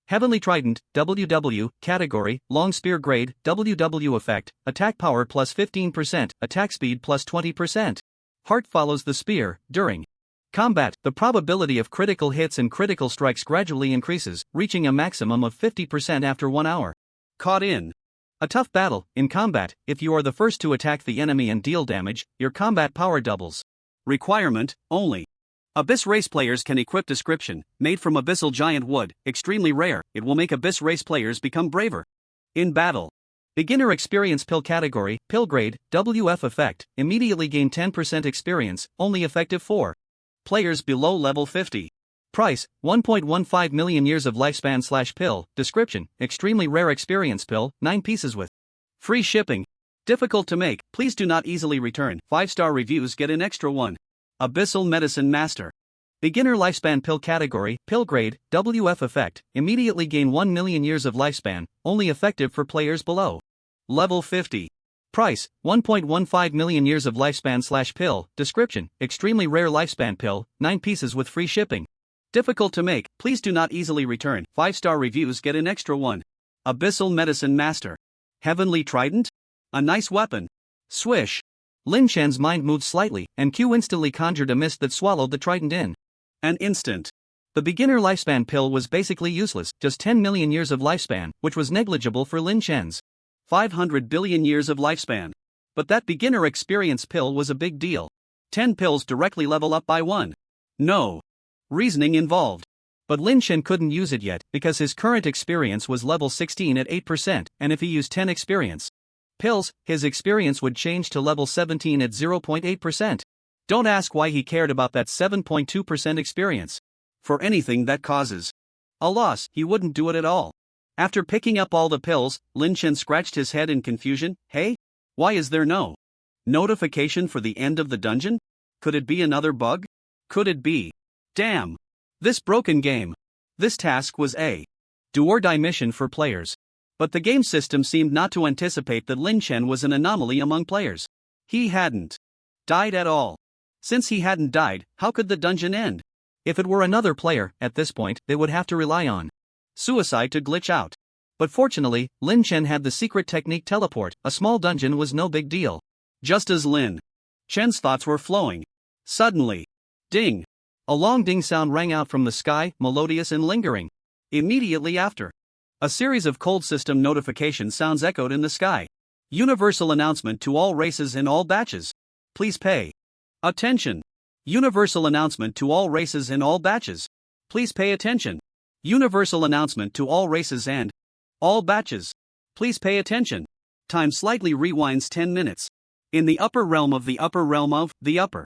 Heavenly Trident, WW, category, long spear grade, WW effect, attack power plus 15%, attack speed plus 20%. Heart follows the spear. During combat, the probability of critical hits and critical strikes gradually increases, reaching a maximum of 50% after 1 hour. Caught in a tough battle. In combat, if you are the first to attack the enemy and deal damage, your combat power doubles. Requirement, only Abyss race players can equip description, made from abyssal giant wood, extremely rare. It will make Abyss race players become braver in battle. Beginner experience pill category, pill grade, WF effect, immediately gain 10% experience, only effective for players below level 50. Price, 1.15 million years of lifespan / pill. Description, extremely rare experience pill, 9 pieces with free shipping. Difficult to make, please do not easily return. 5-star reviews get an extra 1. Abyssal Medicine Master. Beginner lifespan pill category, pill grade, WF effect, immediately gain 1 million years of lifespan, only effective for players below level 50. Price, 1.15 million years of lifespan / pill. Description, extremely rare lifespan pill, 9 pieces with free shipping. Difficult to make, please do not easily return. 5-star reviews get an extra one. Abyssal Medicine Master. Heavenly Trident? A nice weapon. Swish. Lin Chen's mind moved slightly, and Q instantly conjured a mist that swallowed the trident in an instant. The beginner lifespan pill was basically useless, just 10 million years of lifespan, which was negligible for Lin Chen's 500 billion years of lifespan. But that beginner experience pill was a big deal. 10 pills directly level up by 1. No reasoning involved. But Lin Chen couldn't use it yet, because his current experience was level 16 at 8%, and if he used 10 experience pills, his experience would change to level 17 at 0.8%. Don't ask why he cared about that 7.2% experience. For anything that causes a loss, he wouldn't do it at all. After picking up all the pills, Lin Chen scratched his head in confusion. Hey? Why is there no notification for the end of the dungeon? Could it be another bug? Could it be? Damn! This broken game. This task was a do-or-die mission for players. But the game system seemed not to anticipate that Lin Chen was an anomaly among players. He hadn't died at all. Since he hadn't died, how could the dungeon end? If it were another player, at this point, they would have to rely on suicide to glitch out. But fortunately, Lin Chen had the secret technique teleport. A small dungeon was no big deal. Just as Lin Chen's thoughts were flowing, suddenly, ding! A long ding sound rang out from the sky, melodious and lingering. Immediately after, a series of cold system notification sounds echoed in the sky. Universal announcement to all races and all batches. Please pay attention. Universal announcement to all races and all batches. Please pay attention. Universal announcement to all races and all batches. Please pay attention. Time slightly rewinds 10 minutes. In the upper realm of the upper realm of the upper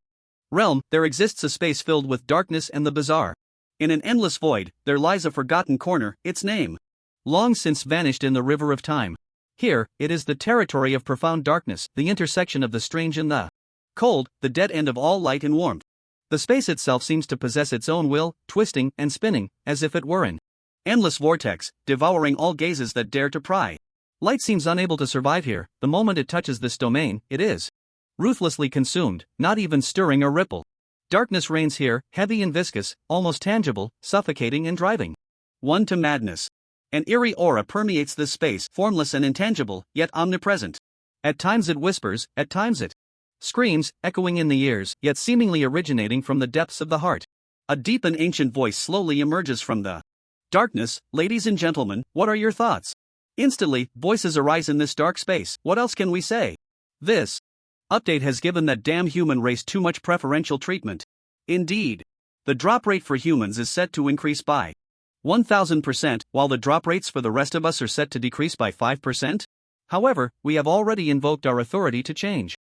realm, there exists a space filled with darkness and the bizarre. In an endless void, there lies a forgotten corner, its name long since vanished in the river of time. Here, it is the territory of profound darkness, the intersection of the strange and the cold, the dead end of all light and warmth. The space itself seems to possess its own will, twisting and spinning, as if it were an endless vortex, devouring all gazes that dare to pry. Light seems unable to survive here. The moment it touches this domain, it is ruthlessly consumed, not even stirring a ripple. Darkness reigns here, heavy and viscous, almost tangible, suffocating and driving one to madness. An eerie aura permeates this space, formless and intangible, yet omnipresent. At times it whispers, at times it screams, echoing in the ears, yet seemingly originating from the depths of the heart. A deep and ancient voice slowly emerges from the darkness. Ladies and gentlemen, what are your thoughts? Instantly, voices arise in this dark space. What else can we say? This update has given that damn human race too much preferential treatment. Indeed. The drop rate for humans is set to increase by 1000%, while the drop rates for the rest of us are set to decrease by 5%. However, we have already invoked our authority to change.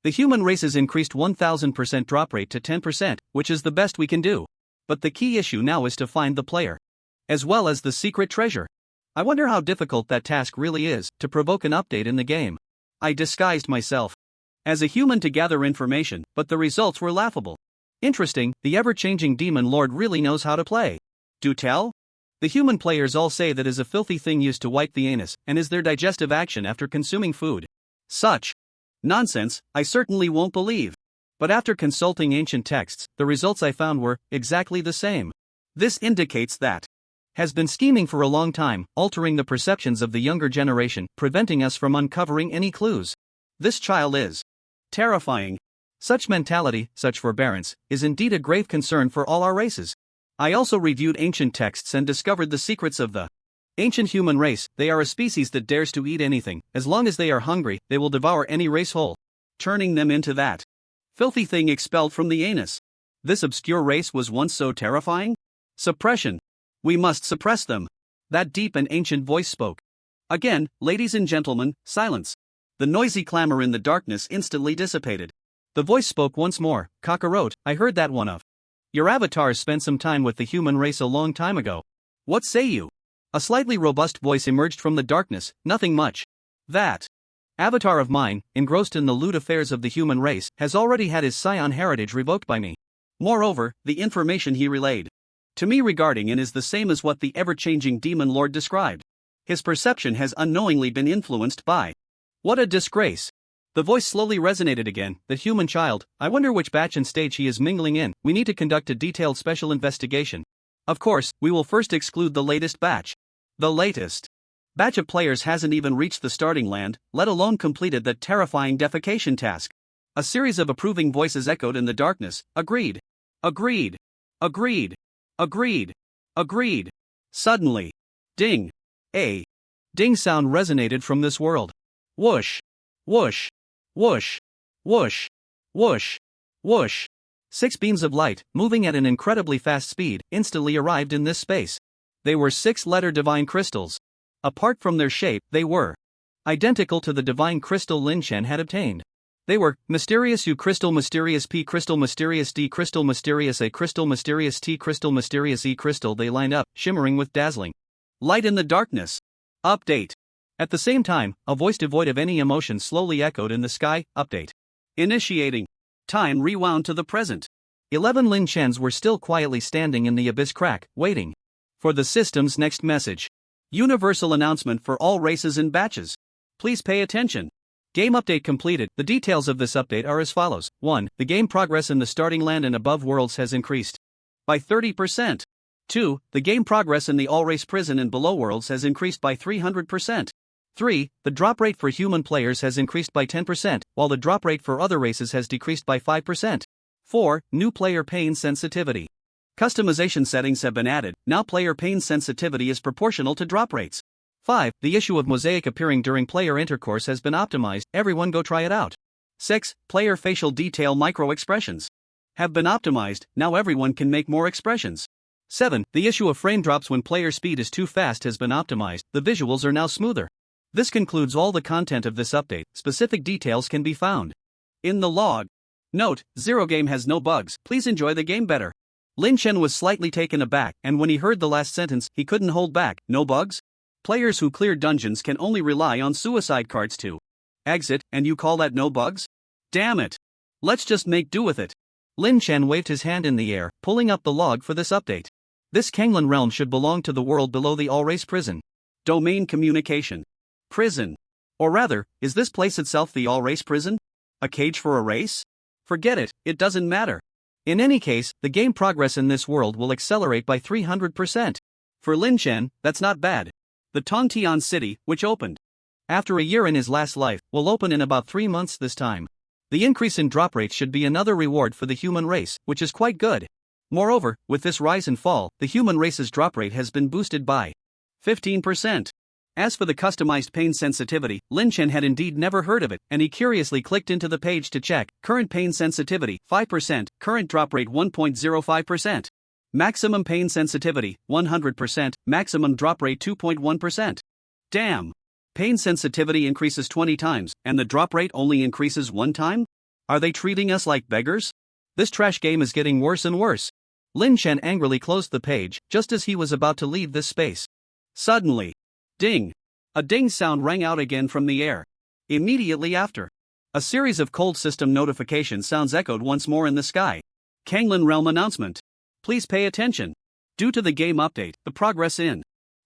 The human race has increased 1000% drop rate to 10%, which is the best we can do. But the key issue now is to find the player, as well as the secret treasure. I wonder how difficult that task really is, to provoke an update in the game. I disguised myself as a human to gather information, but the results were laughable. Interesting, the ever-changing demon lord really knows how to play. Do tell? The human players all say that is a filthy thing used to wipe the anus, and is their digestive action after consuming food. Such nonsense, I certainly won't believe. But after consulting ancient texts, the results I found were exactly the same. This indicates that has been scheming for a long time, altering the perceptions of the younger generation, preventing us from uncovering any clues. This child is terrifying. Such mentality, such forbearance, is indeed a grave concern for all our races. I also reviewed ancient texts and discovered the secrets of the ancient human race. They are a species that dares to eat anything. As long as they are hungry, they will devour any race whole, turning them into that filthy thing expelled from the anus. This obscure race was once so terrifying? Suppression. We must suppress them. That deep and ancient voice spoke. Again, ladies and gentlemen, silence. The noisy clamor in the darkness instantly dissipated. The voice spoke once more. Kakarot, I heard that one of your avatars spent some time with the human race a long time ago. What say you? A slightly robust voice emerged from the darkness. Nothing much. That avatar of mine, engrossed in the lewd affairs of the human race, has already had his scion heritage revoked by me. Moreover, the information he relayed to me regarding it is the same as what the ever-changing demon lord described. His perception has unknowingly been influenced by. What a disgrace. The voice slowly resonated again. "The human child, I wonder which batch and stage he is mingling in. We need to conduct a detailed special investigation. Of course, we will first exclude the latest batch." The latest batch of players hasn't even reached the starting land, let alone completed that terrifying defecation task. A series of approving voices echoed in the darkness. "Agreed. Agreed. Agreed. Agreed. Agreed." Suddenly, ding. A ding sound resonated from this world. Whoosh. Whoosh. Whoosh. Whoosh. Whoosh. Whoosh. 6 beams of light, moving at an incredibly fast speed, instantly arrived in this space. They were 6-letter divine crystals. Apart from their shape, they were identical to the divine crystal Lin Chen had obtained. They were Mysterious U Crystal, Mysterious P Crystal, Mysterious D Crystal, Mysterious A Crystal, Mysterious T Crystal, Mysterious E Crystal. They lined up, shimmering with dazzling light in the darkness. Update. At the same time, a voice devoid of any emotion slowly echoed in the sky. Update. Initiating. Time rewound to the present. 11 Lin Chens were still quietly standing in the abyss crack, waiting for the system's next message. Universal announcement for all races and batches. Please pay attention. Game update completed. The details of this update are as follows. 1. The game progress in the starting land and above worlds has increased by 30%. 2. The game progress in the all-race prison and below worlds has increased by 300%. 3. The drop rate for human players has increased by 10%, while the drop rate for other races has decreased by 5%. 4. New player pain sensitivity. Customization settings have been added. Now player pain sensitivity is proportional to drop rates. 5. The issue of mosaic appearing during player intercourse has been optimized. Everyone go try it out. 6. Player facial detail micro expressions have been optimized. Now everyone can make more expressions. 7. The issue of frame drops when player speed is too fast has been optimized. The visuals are now smoother. This concludes all the content of this update. Specific details can be found in the log. Note: Zero Game has no bugs. Please enjoy the game better. Lin Chen was slightly taken aback, and when he heard the last sentence, he couldn't hold back. No bugs? Players who clear dungeons can only rely on suicide cards to exit, and you call that no bugs? Damn it. Let's just make do with it. Lin Chen waved his hand in the air, pulling up the log for this update. This Kanglan realm should belong to the world below the all-race prison. Domain communication. Prison. Or rather, is this place itself the all-race prison? A cage for a race? Forget it, it doesn't matter. In any case, the game progress in this world will accelerate by 300%. For Lin Chen, that's not bad. The Tongtian city, which opened after a year in his last life, will open in about 3 months this time. The increase in drop rates should be another reward for the human race, which is quite good. Moreover, with this rise and fall, the human race's drop rate has been boosted by 15%. As for the customized pain sensitivity, Lin Chen had indeed never heard of it, and he curiously clicked into the page to check. Current pain sensitivity, 5%, current drop rate 1.05%. Maximum pain sensitivity, 100%, maximum drop rate 2.1%. Damn! Pain sensitivity increases 20 times, and the drop rate only increases 1 time? Are they treating us like beggars? This trash game is getting worse and worse. Lin Chen angrily closed the page, just as he was about to leave this space. Suddenly, ding! A ding sound rang out again from the air. Immediately after, a series of cold system notification sounds echoed once more in the sky. Kanglan Realm announcement. Please pay attention. Due to the game update, the progress in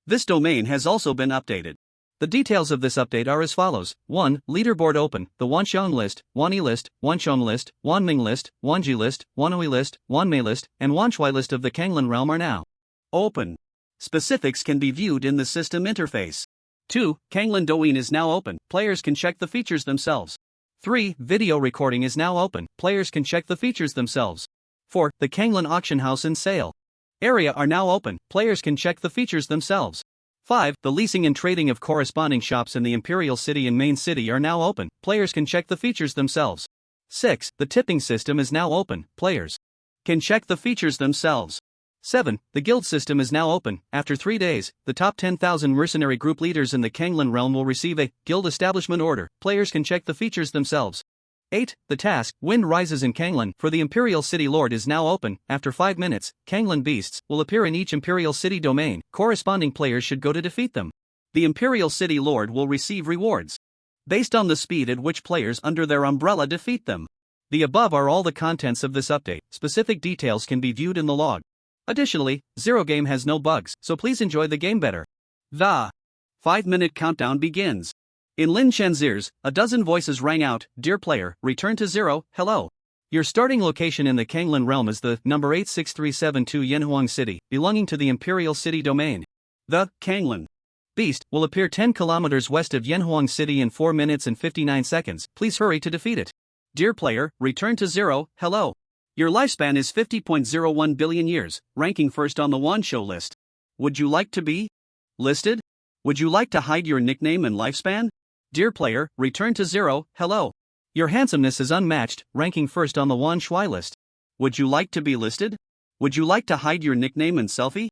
this domain has also been updated. The details of this update are as follows. 1. Leaderboard open. The Wanxiang list, Wani list, Wanchong list, Wanming list, Wanji list, Wanhui list, Wanmei list, and Wanshui list of the Kanglan Realm are now open. Specifics can be viewed in the system interface. 2. Kanglan Douyin is now open. Players can check the features themselves. 3. Video recording is now open. Players can check the features themselves. 4. The Kanglan Auction House and Sale area are now open. Players can check the features themselves. 5. The leasing and trading of corresponding shops in the Imperial City and Main City are now open. Players can check the features themselves. 6. The tipping system is now open. Players can check the features themselves. 7. The guild system is now open. After 3 days, the top 10,000 mercenary group leaders in the Kanglan realm will receive a guild establishment order. Players can check the features themselves. 8. The task, Wind Rises in Kanglan, for the Imperial City Lord is now open. After 5 minutes, Kanglan beasts will appear in each Imperial City domain. Corresponding players should go to defeat them. The Imperial City Lord will receive rewards based on the speed at which players under their umbrella defeat them. The above are all the contents of this update. Specific details can be viewed in the log. Additionally, Zero Game has no bugs, so please enjoy the game better. The 5-minute countdown begins. In Lin Chen's ears, a dozen voices rang out, "Dear player, return to 0, hello. Your starting location in the Kanglan realm is the number 86372 Yanhuang City, belonging to the Imperial City domain. The Kanglan beast will appear 10 kilometers west of Yanhuang City in 4 minutes and 59 seconds. Please hurry to defeat it. Dear player, return to 0, hello. Your lifespan is 50.01 billion years, ranking first on the Wanshou list. Would you like to be listed? Would you like to hide your nickname and lifespan? Dear player, return to 0, hello. Your handsomeness is unmatched, ranking first on the Wanshui list. Would you like to be listed? Would you like to hide your nickname and selfie?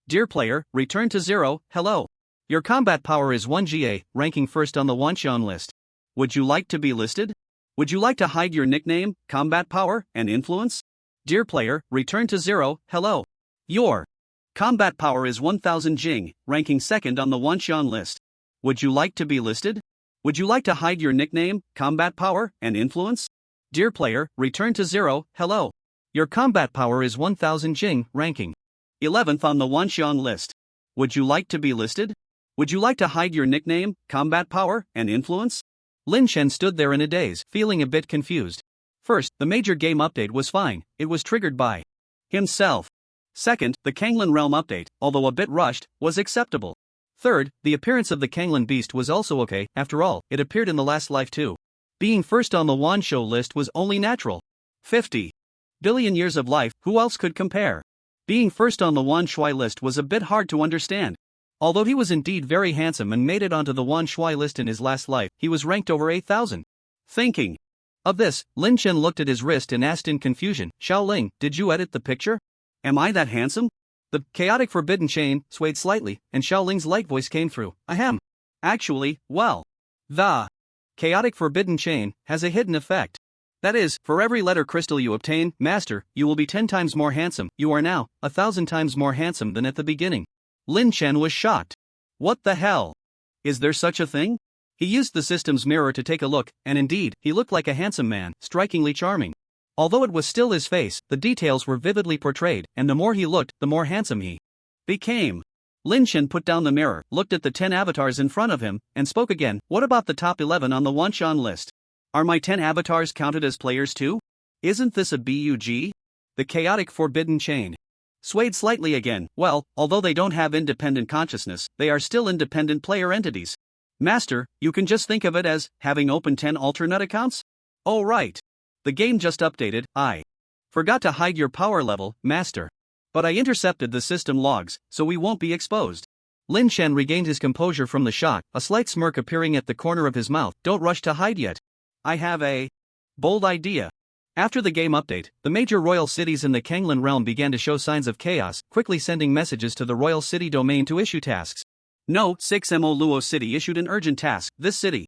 Dear player, return to 0, hello. Your combat power is 1 GA, ranking first on the Wanxian list. Would you like to be listed? Would you like to hide your nickname, combat power, and influence? Dear player, return to 0, hello. Your combat power is 1000 Jing, ranking second on the Wanxian list. Would you like to be listed? Would you like to hide your nickname, combat power, and influence? Dear player, return to 0, hello. Your combat power is 1000 Jing, ranking 11th on the Wanxian list. Would you like to be listed? Would you like to hide your nickname, combat power, and influence? Lin Chen stood there in a daze, feeling a bit confused. First, the major game update was fine, it was triggered by himself. Second, the Kanglan Realm update, although a bit rushed, was acceptable. Third, the appearance of the Kanglan Beast was also okay, after all, it appeared in the last life too. Being first on the Wanshou list was only natural. 50 billion years of life, who else could compare? Being first on the Wanshui list was a bit hard to understand. Although he was indeed very handsome and made it onto the Wanshui list in his last life, he was ranked over 8,000. Thinking of this, Lin Chen looked at his wrist and asked in confusion, Xiaoling, did you edit the picture? Am I that handsome? The chaotic forbidden chain swayed slightly, and Xiaoling's light voice came through. Ahem. Actually, well, the chaotic forbidden chain has a hidden effect. That is, for every letter crystal you obtain, Master, you will be 10 times more handsome. You are now 1,000 times more handsome than at the beginning. Lin Chen was shocked. What the hell? Is there such a thing? He used the system's mirror to take a look, and indeed, he looked like a handsome man, strikingly charming. Although it was still his face, the details were vividly portrayed, and the more he looked, the more handsome he became. Lin Chen put down the mirror, looked at the 10 avatars in front of him, and spoke again. What about the top 11 on the Wanshan list? Are my 10 avatars counted as players too? Isn't this a BUG? The chaotic forbidden chain swayed slightly again. Well, although they don't have independent consciousness, they are still independent player entities. Master, you can just think of it as having opened 10 alternate accounts? Oh right. The game just updated. I forgot to hide your power level, Master. But I intercepted the system logs, so we won't be exposed. Lin Chen regained his composure from the shock, a slight smirk appearing at the corner of his mouth. Don't rush to hide yet. I have a bold idea. After the game update, the major royal cities in the Kanglan realm began to show signs of chaos, quickly sending messages to the royal city domain to issue tasks. No, 6mo Luo City issued an urgent task. This city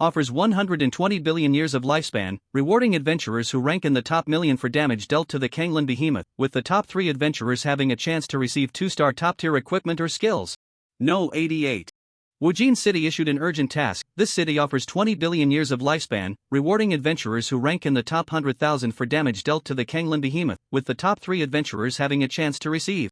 offers 120 billion years of lifespan, rewarding adventurers who rank in the top million for damage dealt to the Kanglan behemoth, with the top 3 adventurers having a chance to receive 2-star top-tier equipment or skills. No 88. Wujin City issued an urgent task. This city offers 20 billion years of lifespan, rewarding adventurers who rank in the top 100,000 for damage dealt to the Kanglan behemoth, with the top 3 adventurers having a chance to receive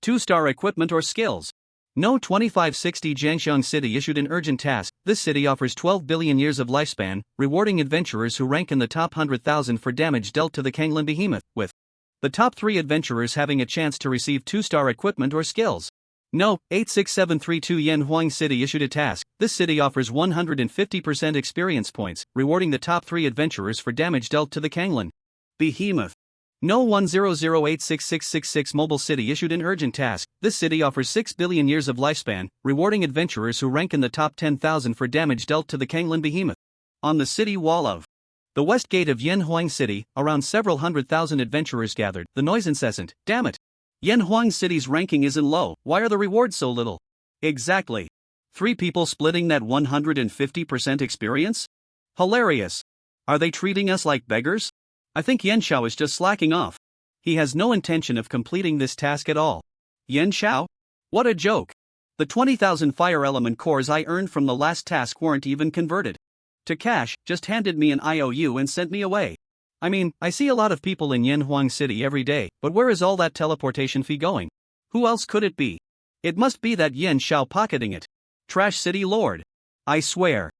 2-star equipment or skills. No 2560 Jiangxiang City issued an urgent task. This city offers 12 billion years of lifespan, rewarding adventurers who rank in the top 100,000 for damage dealt to the Kanglan behemoth, with the top 3 adventurers having a chance to receive 2-star equipment or skills. No, 86732 Yanhuang City issued a task. This city offers 150% experience points, rewarding the top 3 adventurers for damage dealt to the Kanglan behemoth. No 100866666 Mobile City issued an urgent task. This city offers 6 billion years of lifespan, rewarding adventurers who rank in the top 10,000 for damage dealt to the Kanglan behemoth. On the city wall of the west gate of Yanhuang City, around several 100,000 adventurers gathered, the noise incessant. Damn it! Yanhuang City's ranking isn't low, why are the rewards so little? Exactly. 3 people splitting that 150% experience? Hilarious. Are they treating us like beggars? I think Yan Xiao is just slacking off. He has no intention of completing this task at all. Yan Xiao? What a joke. The 20,000 fire element cores I earned from the last task weren't even converted to cash, just handed me an IOU and sent me away. I mean, I see a lot of people in Yanhuang City every day, but where is all that teleportation fee going? Who else could it be? It must be that Yan Xiao pocketing it. Trash City Lord. I swear.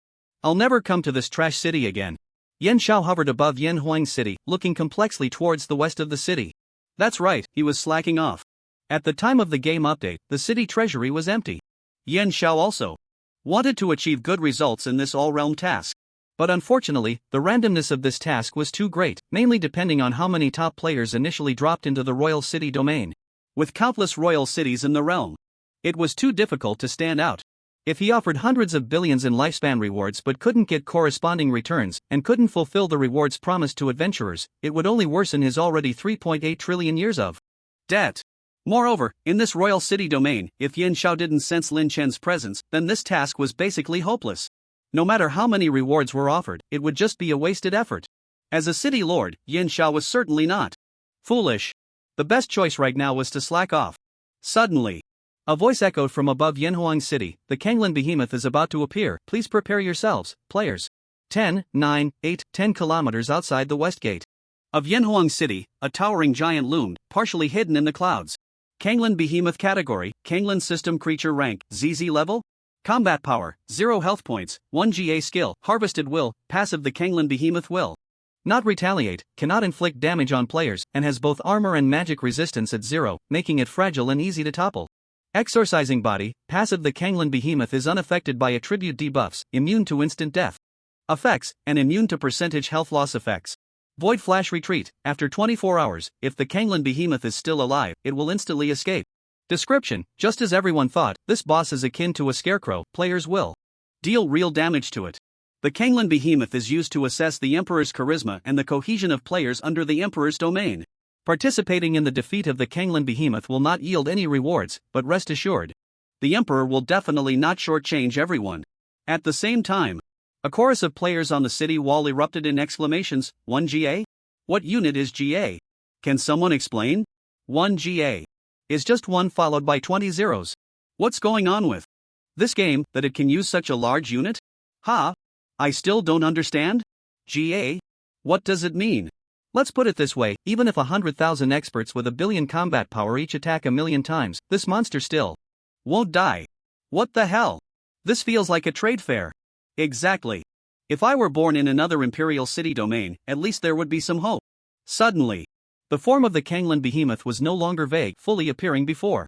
I'll never come to this trash city again. Yan Xiao hovered above Yan Huang's city, looking complexly towards the west of the city. That's right, he was slacking off. At the time of the game update, the city treasury was empty. Yan Xiao also wanted to achieve good results in this all-realm task. But unfortunately, the randomness of this task was too great, mainly depending on how many top players initially dropped into the royal city domain. With countless royal cities in the realm, it was too difficult to stand out. If he offered hundreds of billions in lifespan rewards but couldn't get corresponding returns, and couldn't fulfill the rewards promised to adventurers, it would only worsen his already 3.8 trillion years of debt. Moreover, in this royal city domain, if Yan Xiao didn't sense Lin Chen's presence, then this task was basically hopeless. No matter how many rewards were offered, it would just be a wasted effort. As a city lord, Yan Xiao was certainly not foolish. The best choice right now was to slack off. Suddenly, a voice echoed from above Yanhuang City. The Kanglin behemoth is about to appear. Please prepare yourselves, players. 10, 9, 8, 10 kilometers outside the west gate of Yanhuang City, a towering giant loomed, partially hidden in the clouds. Kanglin behemoth category, Kanglin system creature rank, ZZ level. Combat power, 0 health points, 1 GA skill, harvested will, passive. The Kanglin behemoth will not retaliate, cannot inflict damage on players, and has both armor and magic resistance at 0, making it fragile and easy to topple. Exorcising body, passive. The Kanglin behemoth is unaffected by attribute debuffs, immune to instant death effects, and immune to percentage health loss effects. Void flash retreat, after 24 hours, if the Kanglin behemoth is still alive, it will instantly escape. Description: just as everyone thought, this boss is akin to a scarecrow. Players will deal real damage to it. The Kanglin behemoth is used to assess the Emperor's charisma and the cohesion of players under the Emperor's domain. Participating in the defeat of the Kanglin behemoth will not yield any rewards, but rest assured, the Emperor will definitely not shortchange everyone. At the same time, a chorus of players on the city wall erupted in exclamations. 1 GA? What unit is GA? Can someone explain? 1 GA is just 1 followed by 20 zeros. What's going on with this game, that it can use such a large unit? Ha! I still don't understand. GA? What does it mean? Let's put it this way, even if 100,000 experts with a billion combat power each attack a million times, this monster still won't die. What the hell? This feels like a trade fair. Exactly. If I were born in another imperial city domain, at least there would be some hope. Suddenly, the form of the Kanglin behemoth was no longer vague, fully appearing before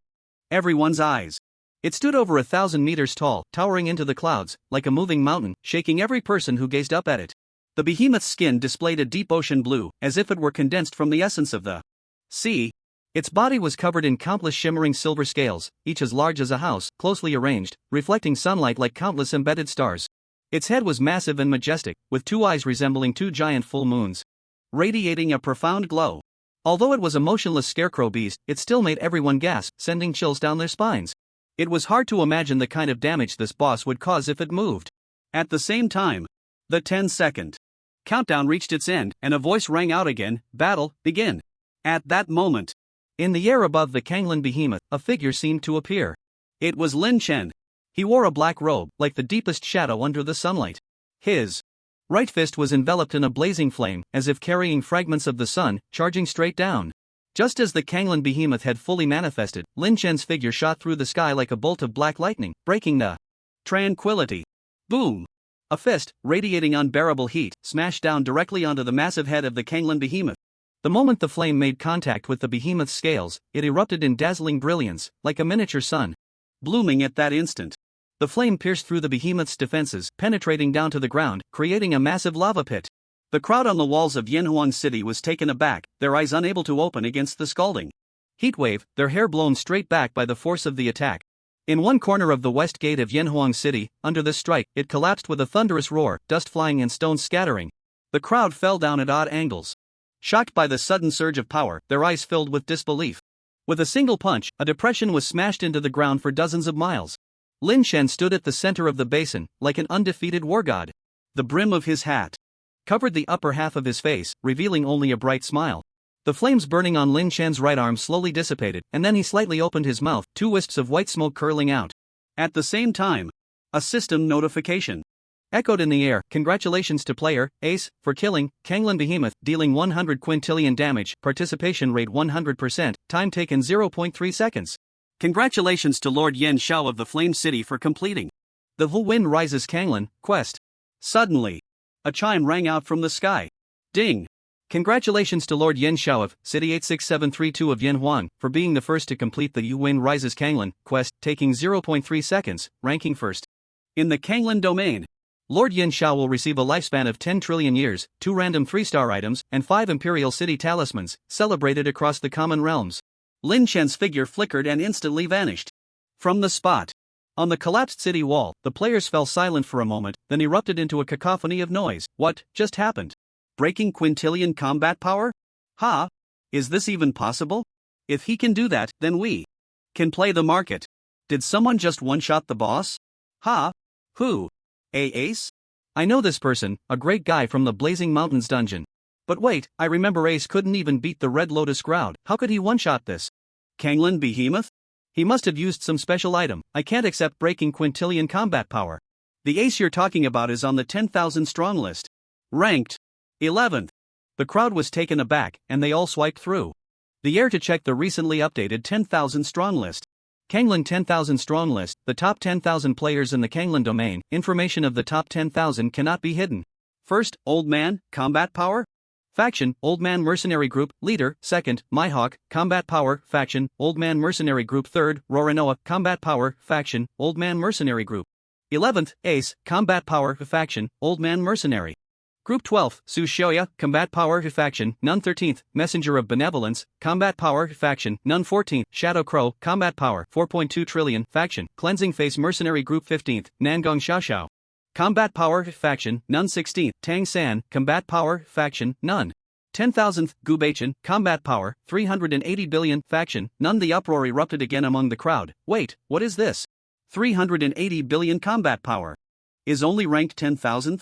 everyone's eyes. It stood over 1,000 meters tall, towering into the clouds, like a moving mountain, shaking every person who gazed up at it. The behemoth's skin displayed a deep ocean blue, as if it were condensed from the essence of the sea. Its body was covered in countless shimmering silver scales, each as large as a house, closely arranged, reflecting sunlight like countless embedded stars. Its head was massive and majestic, with 2 eyes resembling 2 giant full moons, radiating a profound glow. Although it was a motionless scarecrow beast, it still made everyone gasp, sending chills down their spines. It was hard to imagine the kind of damage this boss would cause if it moved. At the same time, the 10-second countdown reached its end, and a voice rang out again. Battle, begin. At that moment, in the air above the Kanglin behemoth, a figure seemed to appear. It was Lin Chen. He wore a black robe, like the deepest shadow under the sunlight. His right fist was enveloped in a blazing flame, as if carrying fragments of the sun, charging straight down. Just as the Kanglin behemoth had fully manifested, Lin Chen's figure shot through the sky like a bolt of black lightning, breaking the tranquility. Boom! A fist, radiating unbearable heat, smashed down directly onto the massive head of the Kanglin behemoth. The moment the flame made contact with the behemoth's scales, it erupted in dazzling brilliance, like a miniature sun, blooming at that instant. The flame pierced through the behemoth's defenses, penetrating down to the ground, creating a massive lava pit. The crowd on the walls of Yanhuang City was taken aback, their eyes unable to open against the scalding heatwave, their hair blown straight back by the force of the attack. In one corner of the west gate of Yanhuang City, under this strike, it collapsed with a thunderous roar, dust flying and stones scattering. The crowd fell down at odd angles. Shocked by the sudden surge of power, their eyes filled with disbelief. With a single punch, a depression was smashed into the ground for dozens of miles. Lin Chen stood at the center of the basin, like an undefeated war god. The brim of his hat covered the upper half of his face, revealing only a bright smile. The flames burning on Lin Chen's right arm slowly dissipated, and then he slightly opened his mouth, 2 wisps of white smoke curling out. At the same time, a system notification echoed in the air. Congratulations to player Ace for killing Kanglin behemoth, dealing 100 quintillion damage, participation rate 100%, time taken 0.3 seconds. Congratulations to Lord Yan Xiao of the Flame City for completing the Wu Wind Rises Kanglin quest. Suddenly, a chime rang out from the sky. Ding! Congratulations to Lord Yen Xiao of City 86732 of Yanhuang for being the first to complete the Yu Win Rises Kanglan quest, taking 0.3 seconds, ranking first. In the Kanglan domain, Lord Yen Xiao will receive a lifespan of 10 trillion years, 2 random 3-star items, and 5 Imperial City talismans, celebrated across the common realms. Lin Chen's figure flickered and instantly vanished from the spot. On the collapsed city wall, the players fell silent for a moment, then erupted into a cacophony of noise. What just happened? Breaking quintillion combat power? Ha! Is this even possible? If he can do that, then we can play the market. Did someone just one-shot the boss? Ha! Who? Ace? I know this person, a great guy from the Blazing Mountains dungeon. But wait, I remember Ace couldn't even beat the Red Lotus crowd. How could he one-shot this Kanglan behemoth? He must have used some special item. I can't accept breaking quintillion combat power. The Ace you're talking about is on the 10,000 strong list. Ranked 11th. The crowd was taken aback, and they all swiped through the air to check the recently updated 10,000 strong list. Kanglan 10,000 strong list, the top 10,000 players in the Kanglan domain. Information of the top 10,000 cannot be hidden. First, Old Man, combat power. Faction, Old Man Mercenary Group, Leader. Second, Mihawk, Combat Power, Faction, Old Man Mercenary Group. Third, Roranoa, Combat Power, Faction, Old Man Mercenary Group. 11th, Ace, Combat Power, Faction, Old Man Mercenary Group. 12th, Su Shoya, Combat Power, Faction, None. 13th, Messenger of Benevolence, Combat Power, Faction, None. 14th, Shadow Crow, Combat Power, 4.2 trillion, Faction, Cleansing Face Mercenary Group. 15th, Nangong Xiaoxiao, Combat Power, Faction, None. 16th, Tang San, Combat Power, Faction, None. 10,000th, Gubachin, Combat Power, 380 billion, Faction, None. The uproar erupted again among the crowd. Wait, what is this? 380 billion combat power is only ranked 10,000th?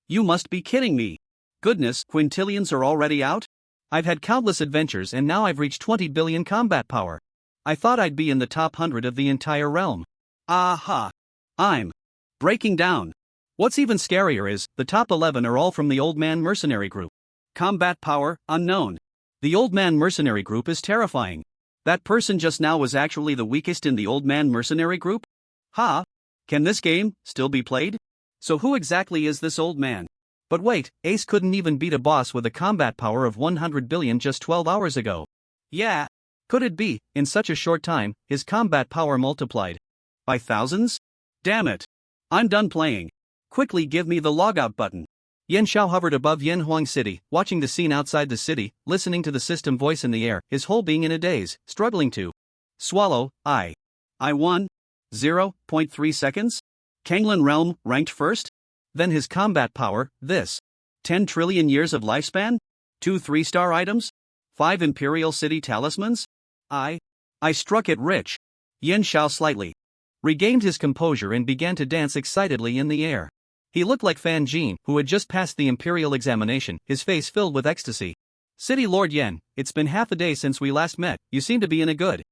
You must be kidding me. Goodness, quintillions are already out? I've had countless adventures and now I've reached 20 billion combat power. I thought I'd be in the top 100 of the entire realm. Aha! I'm breaking down. What's even scarier is, the top 11 are all from the Old Man Mercenary Group. Combat power, unknown. The Old Man Mercenary Group is terrifying. That person just now was actually the weakest in the Old Man Mercenary Group? Ha! Can this game still be played? So who exactly is this old man? But wait, Ace couldn't even beat a boss with a combat power of 100 billion just 12 hours ago. Yeah. Could it be, in such a short time, his combat power multiplied by thousands? Damn it. I'm done playing. Quickly give me the logout button. Yen Xiao hovered above Yanhuang City, watching the scene outside the city, listening to the system voice in the air, his whole being in a daze, struggling to swallow. I won. 0.3 seconds? Kanglan Realm ranked first? Then his combat power, this 10 trillion years of lifespan? 2 3-star items? 5 Imperial City talismans? I struck it rich. Yen Xiao slightly regained his composure and began to dance excitedly in the air. He looked like Fan Jin, who had just passed the Imperial examination, his face filled with ecstasy. City Lord Yen, it's been half a day since we last met, you seem to be in a good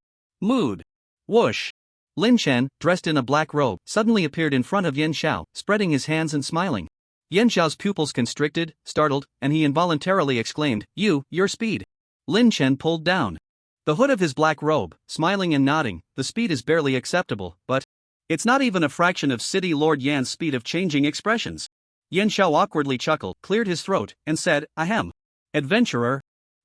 mood. Whoosh! Lin Chen, dressed in a black robe, suddenly appeared in front of Yen Xiao, spreading his hands and smiling. Yen Xiao's pupils constricted, startled, and he involuntarily exclaimed, your speed. Lin Chen pulled down the hood of his black robe, smiling and nodding. The speed is barely acceptable, but it's not even a fraction of City Lord Yan's speed of changing expressions. Yen Xiao awkwardly chuckled, cleared his throat, and said, Ahem. Adventurer.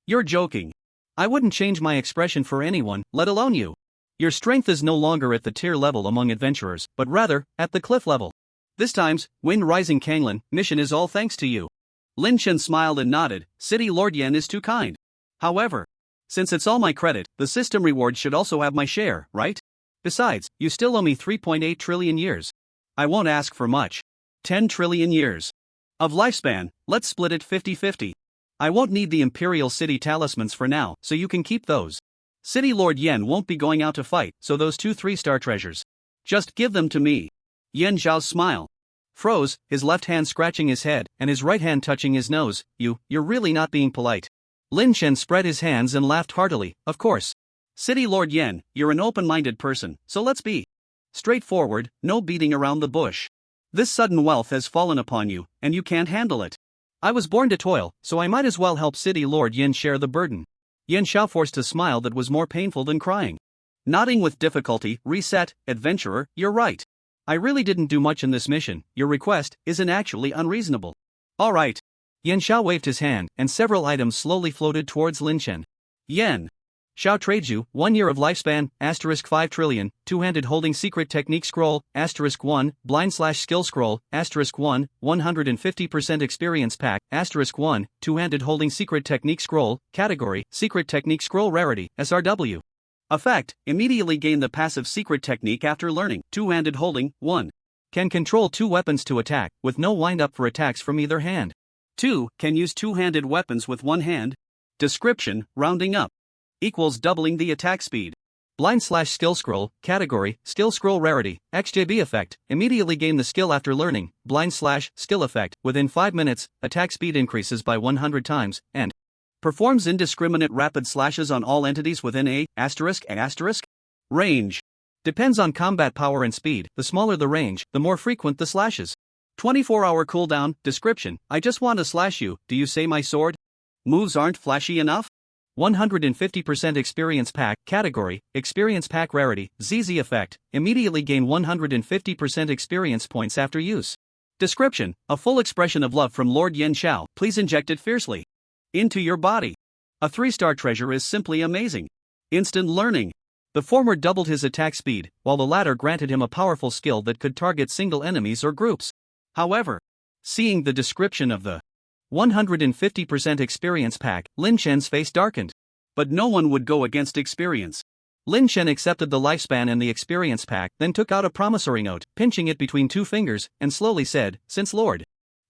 You're joking. I wouldn't change my expression for anyone, let alone you. Your strength is no longer at the tier level among adventurers, but rather, at the cliff level. This time's Wind Rising Kanglan mission is all thanks to you. Lin Chen smiled and nodded. City Lord Yen is too kind. However, since it's all my credit, the system reward should also have my share, right? Besides, you still owe me 3.8 trillion years. I won't ask for much. 10 trillion years of lifespan, let's split it 50-50. I won't need the Imperial City talismans for now, so you can keep those. City Lord Yen won't be going out to fight, so those 2 3-star treasures, just give them to me. Yen Xiao's smile froze, his left hand scratching his head, and his right hand touching his nose. You're really not being polite. Lin Chen spread his hands and laughed heartily, of course. City Lord Yen, you're an open-minded person, so let's be straightforward, no beating around the bush. This sudden wealth has fallen upon you, and you can't handle it. I was born to toil, so I might as well help City Lord Yen share the burden. Yen Xiao forced a smile that was more painful than crying. Nodding with difficulty, reset, adventurer, you're right. I really didn't do much in this mission, your request isn't actually unreasonable. Alright. Yan Xiao waved his hand, and several items slowly floated towards Lin Chen. Yen. Xiao trades you 1 year of lifespan, *5 trillion, two-handed holding secret technique scroll, *1, blind/skill scroll, *1, 150% experience pack, *1, two-handed holding secret technique scroll, category, secret technique scroll rarity, SRW. Effect, immediately gain the passive secret technique after learning, two-handed holding, 1. Can control 2 weapons to attack, with no wind-up for attacks from either hand. 2. Can use two-handed weapons with one hand. Description, rounding up. Equals doubling the attack speed. Blind/skill scroll, category, skill scroll rarity, XJB effect, immediately gain the skill after learning, blind/skill effect, within 5 minutes, attack speed increases by 100 times, and performs indiscriminate rapid slashes on all entities within a range. Depends on combat power and speed, the smaller the range, the more frequent the slashes. 24-hour cooldown, description, I just want to slash you, do you say my sword? Moves aren't flashy enough? 150% experience pack, category, experience pack rarity, ZZ effect, immediately gain 150% experience points after use. Description, a full expression of love from Lord Yan Xiao, please inject it fiercely into your body. A 3-star treasure is simply amazing. Instant learning. The former doubled his attack speed, while the latter granted him a powerful skill that could target single enemies or groups. However, seeing the description of the 150% experience pack, Lin Chen's face darkened. But no one would go against experience. Lin Chen accepted the lifespan and the experience pack, then took out a promissory note, pinching it between 2 fingers, and slowly said, since Lord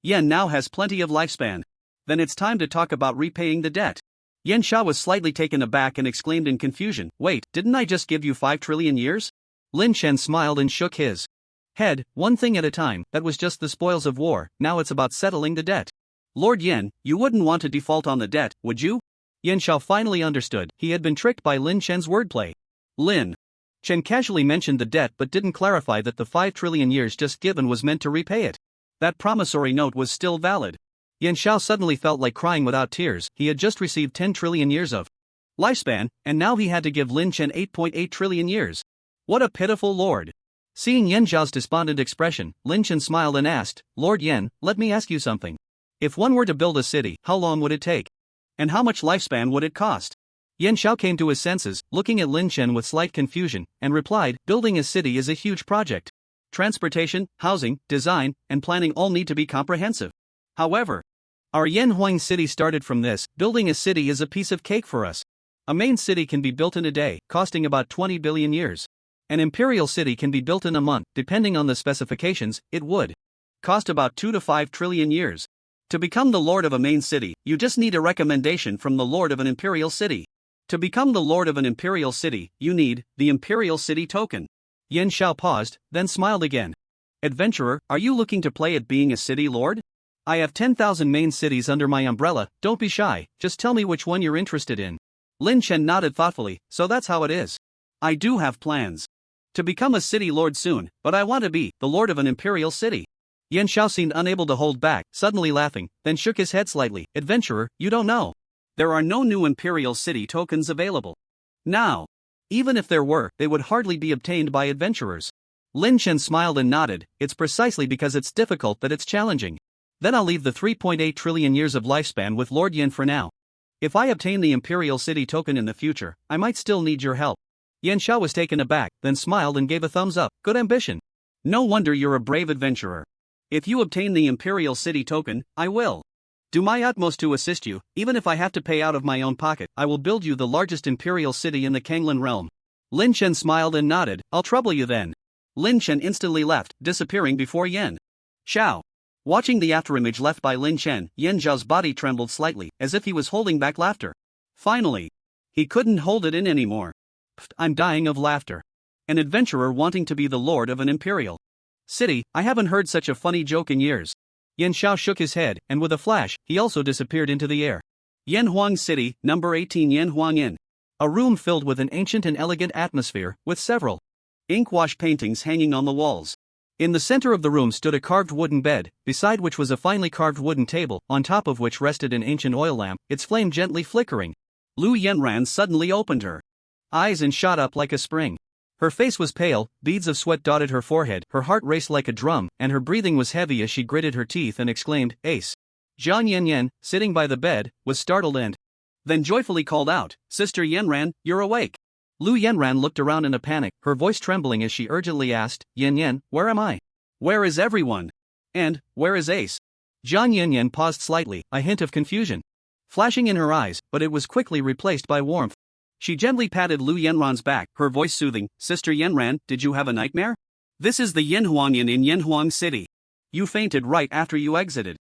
Yan now has plenty of lifespan, then it's time to talk about repaying the debt. Yan Xiao was slightly taken aback and exclaimed in confusion, wait, didn't I just give you 5 trillion years? Lin Chen smiled and shook his head, one thing at a time, that was just the spoils of war, now it's about settling the debt. Lord Yan, you wouldn't want to default on the debt, would you? Yan Xiao finally understood, he had been tricked by Lin Chen's wordplay. Lin Chen casually mentioned the debt but didn't clarify that the 5 trillion years just given was meant to repay it. That promissory note was still valid. Yan Xiao suddenly felt like crying without tears, he had just received 10 trillion years of lifespan, and now he had to give Lin Chen 8.8 trillion years. What a pitiful lord. Seeing Yan Xiao's despondent expression, Lin Chen smiled and asked, Lord Yan, let me ask you something. If one were to build a city, how long would it take? And how much lifespan would it cost? Yan Xiao came to his senses, looking at Lin Chen with slight confusion, and replied, building a city is a huge project. Transportation, housing, design, and planning all need to be comprehensive. However, our Yanhuang city started from this, building a city is a piece of cake for us. A main city can be built in a day, costing about 20 billion years. An imperial city can be built in a month, depending on the specifications, it would cost about 2 to 5 trillion years. To become the lord of a main city, you just need a recommendation from the lord of an imperial city. To become the lord of an imperial city, you need the imperial city token. Yan Xiao paused, then smiled again. Adventurer, are you looking to play at being a city lord? I have 10,000 main cities under my umbrella, don't be shy, just tell me which one you're interested in. Lin Chen nodded thoughtfully, so that's how it is. I do have plans to become a city lord soon, but I want to be the lord of an imperial city. Yan Xiao seemed unable to hold back, suddenly laughing, then shook his head slightly. Adventurer, you don't know. There are no new imperial city tokens available now. Even if there were, they would hardly be obtained by adventurers. Lin Chen smiled and nodded, it's precisely because it's difficult that it's challenging. Then I'll leave the 3.8 trillion years of lifespan with Lord Yan for now. If I obtain the imperial city token in the future, I might still need your help. Yan Xiao was taken aback, then smiled and gave a thumbs up, good ambition. No wonder you're a brave adventurer. If you obtain the Imperial City token, I will do my utmost to assist you, even if I have to pay out of my own pocket. I will build you the largest Imperial City in the Kanglan realm. Lin Chen smiled and nodded, I'll trouble you then. Lin Chen instantly left, disappearing before Yan Xiao. Watching the afterimage left by Lin Chen, Yan Xiao's body trembled slightly, as if he was holding back laughter. Finally, he couldn't hold it in anymore. I'm dying of laughter. An adventurer wanting to be the lord of an Imperial City, I haven't heard such a funny joke in years. Yan Xiao shook his head, and with a flash, he also disappeared into the air. Yanhuang City, number 18 Yanhuang Inn. A room filled with an ancient and elegant atmosphere, with several inkwash paintings hanging on the walls. In the center of the room stood a carved wooden bed, beside which was a finely carved wooden table, on top of which rested an ancient oil lamp, its flame gently flickering. Lu Yanran suddenly opened her eyes and shot up like a spring. Her face was pale, beads of sweat dotted her forehead, her heart raced like a drum, and her breathing was heavy as she gritted her teeth and exclaimed, "Ace." Jiang Yanyan, sitting by the bed, was startled and then joyfully called out, "Sister Yanran, you're awake." Lu Yanran looked around in a panic, her voice trembling as she urgently asked, "Yanyan, where am I? Where is everyone? And, where is Ace?" Jiang Yanyan paused slightly, a hint of confusion flashing in her eyes, but it was quickly replaced by warmth. She gently patted Lu Yanran's back, her voice soothing, "Sister Yanran, did you have a nightmare? This is the Yanhuangyan in Yanhuang City. You fainted right after you exited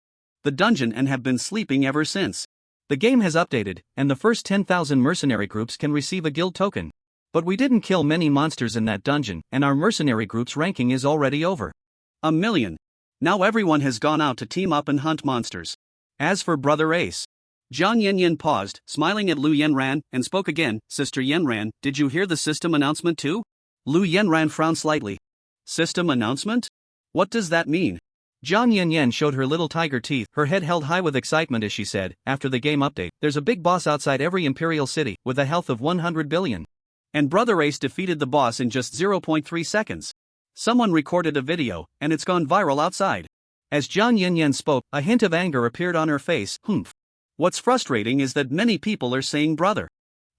the dungeon and have been sleeping ever since. The game has updated, and the first 10,000 mercenary groups can receive a guild token. But we didn't kill many monsters in that dungeon, and our mercenary group's ranking is already over 1,000,000. Now everyone has gone out to team up and hunt monsters. As for Brother Ace..." Jiang Yanyan paused, smiling at Lu Yanran, and spoke again, "Sister Yanran, did you hear the system announcement too?" Lu Yanran frowned slightly. "System announcement? What does that mean?" Jiang Yanyan showed her little tiger teeth, her head held high with excitement as she said, "After the game update, there's a big boss outside every imperial city, with a health of 100 billion. And Brother Ace defeated the boss in just 0.3 seconds. Someone recorded a video, and it's gone viral outside." As Jiang Yanyan spoke, a hint of anger appeared on her face. "Humph. What's frustrating is that many people are saying Brother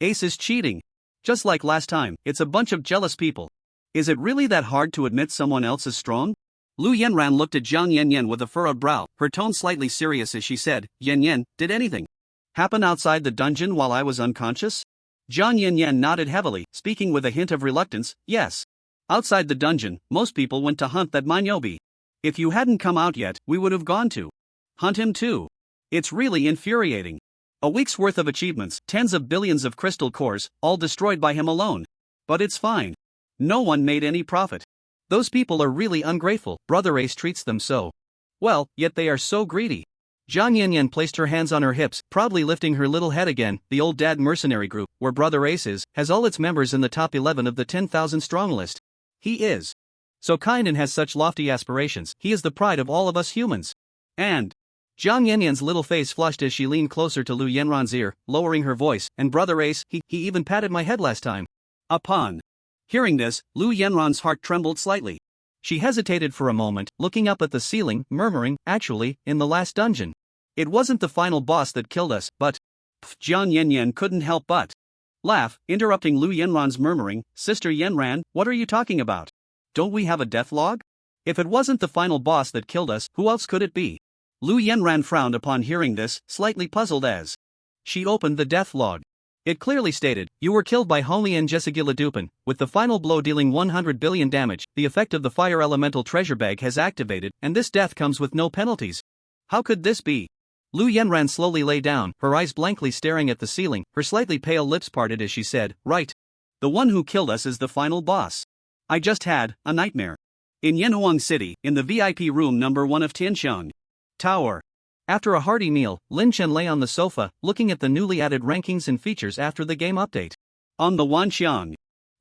Ace is cheating. Just like last time, it's a bunch of jealous people. Is it really that hard to admit someone else is strong?" Lu Yanran looked at Jiang Yanyan with a furrowed brow, her tone slightly serious as she said, "Yanyan, did anything happen outside the dungeon while I was unconscious?" Jiang Yanyan nodded heavily, speaking with a hint of reluctance, "Yes. Outside the dungeon, most people went to hunt that Manyobi. If you hadn't come out yet, we would have gone to hunt him too. It's really infuriating. A week's worth of achievements, tens of billions of crystal cores, all destroyed by him alone. But it's fine. No one made any profit. Those people are really ungrateful. Brother Ace treats them so well, yet they are so greedy." Jiang Yanyan placed her hands on her hips, proudly lifting her little head again. "The old dad mercenary group, where Brother Ace is, has all its members in the top 11 of the 10,000 strong list. He is so kind and has such lofty aspirations. He is the pride of all of us humans. And..." Jiang Yanyan's little face flushed as she leaned closer to Lu Yanran's ear, lowering her voice, "And Brother Ace, he even patted my head last time." Upon hearing this, Lu Yanran's heart trembled slightly. She hesitated for a moment, looking up at the ceiling, murmuring, "Actually, in the last dungeon, it wasn't the final boss that killed us, but..." Jiang Yanyan couldn't help but laugh, interrupting Lu Yanran's murmuring, "Sister Yanran, what are you talking about? Don't we have a death log? If it wasn't the final boss that killed us, who else could it be?" Lu Yanran frowned upon hearing this, slightly puzzled as she opened the death log. It clearly stated, "You were killed by Honglian Jessigila Dupin, with the final blow dealing 100 billion damage. The effect of the fire elemental treasure bag has activated, and this death comes with no penalties." How could this be? Lu Yanran slowly lay down, her eyes blankly staring at the ceiling, her slightly pale lips parted as she said, "Right. The one who killed us is the final boss. I just had a nightmare. In Yanhuang City, in the VIP room number 1 of Tianxiang Tower." After a hearty meal, Lin Chen lay on the sofa, looking at the newly added rankings and features after the game update. On the Wanxiang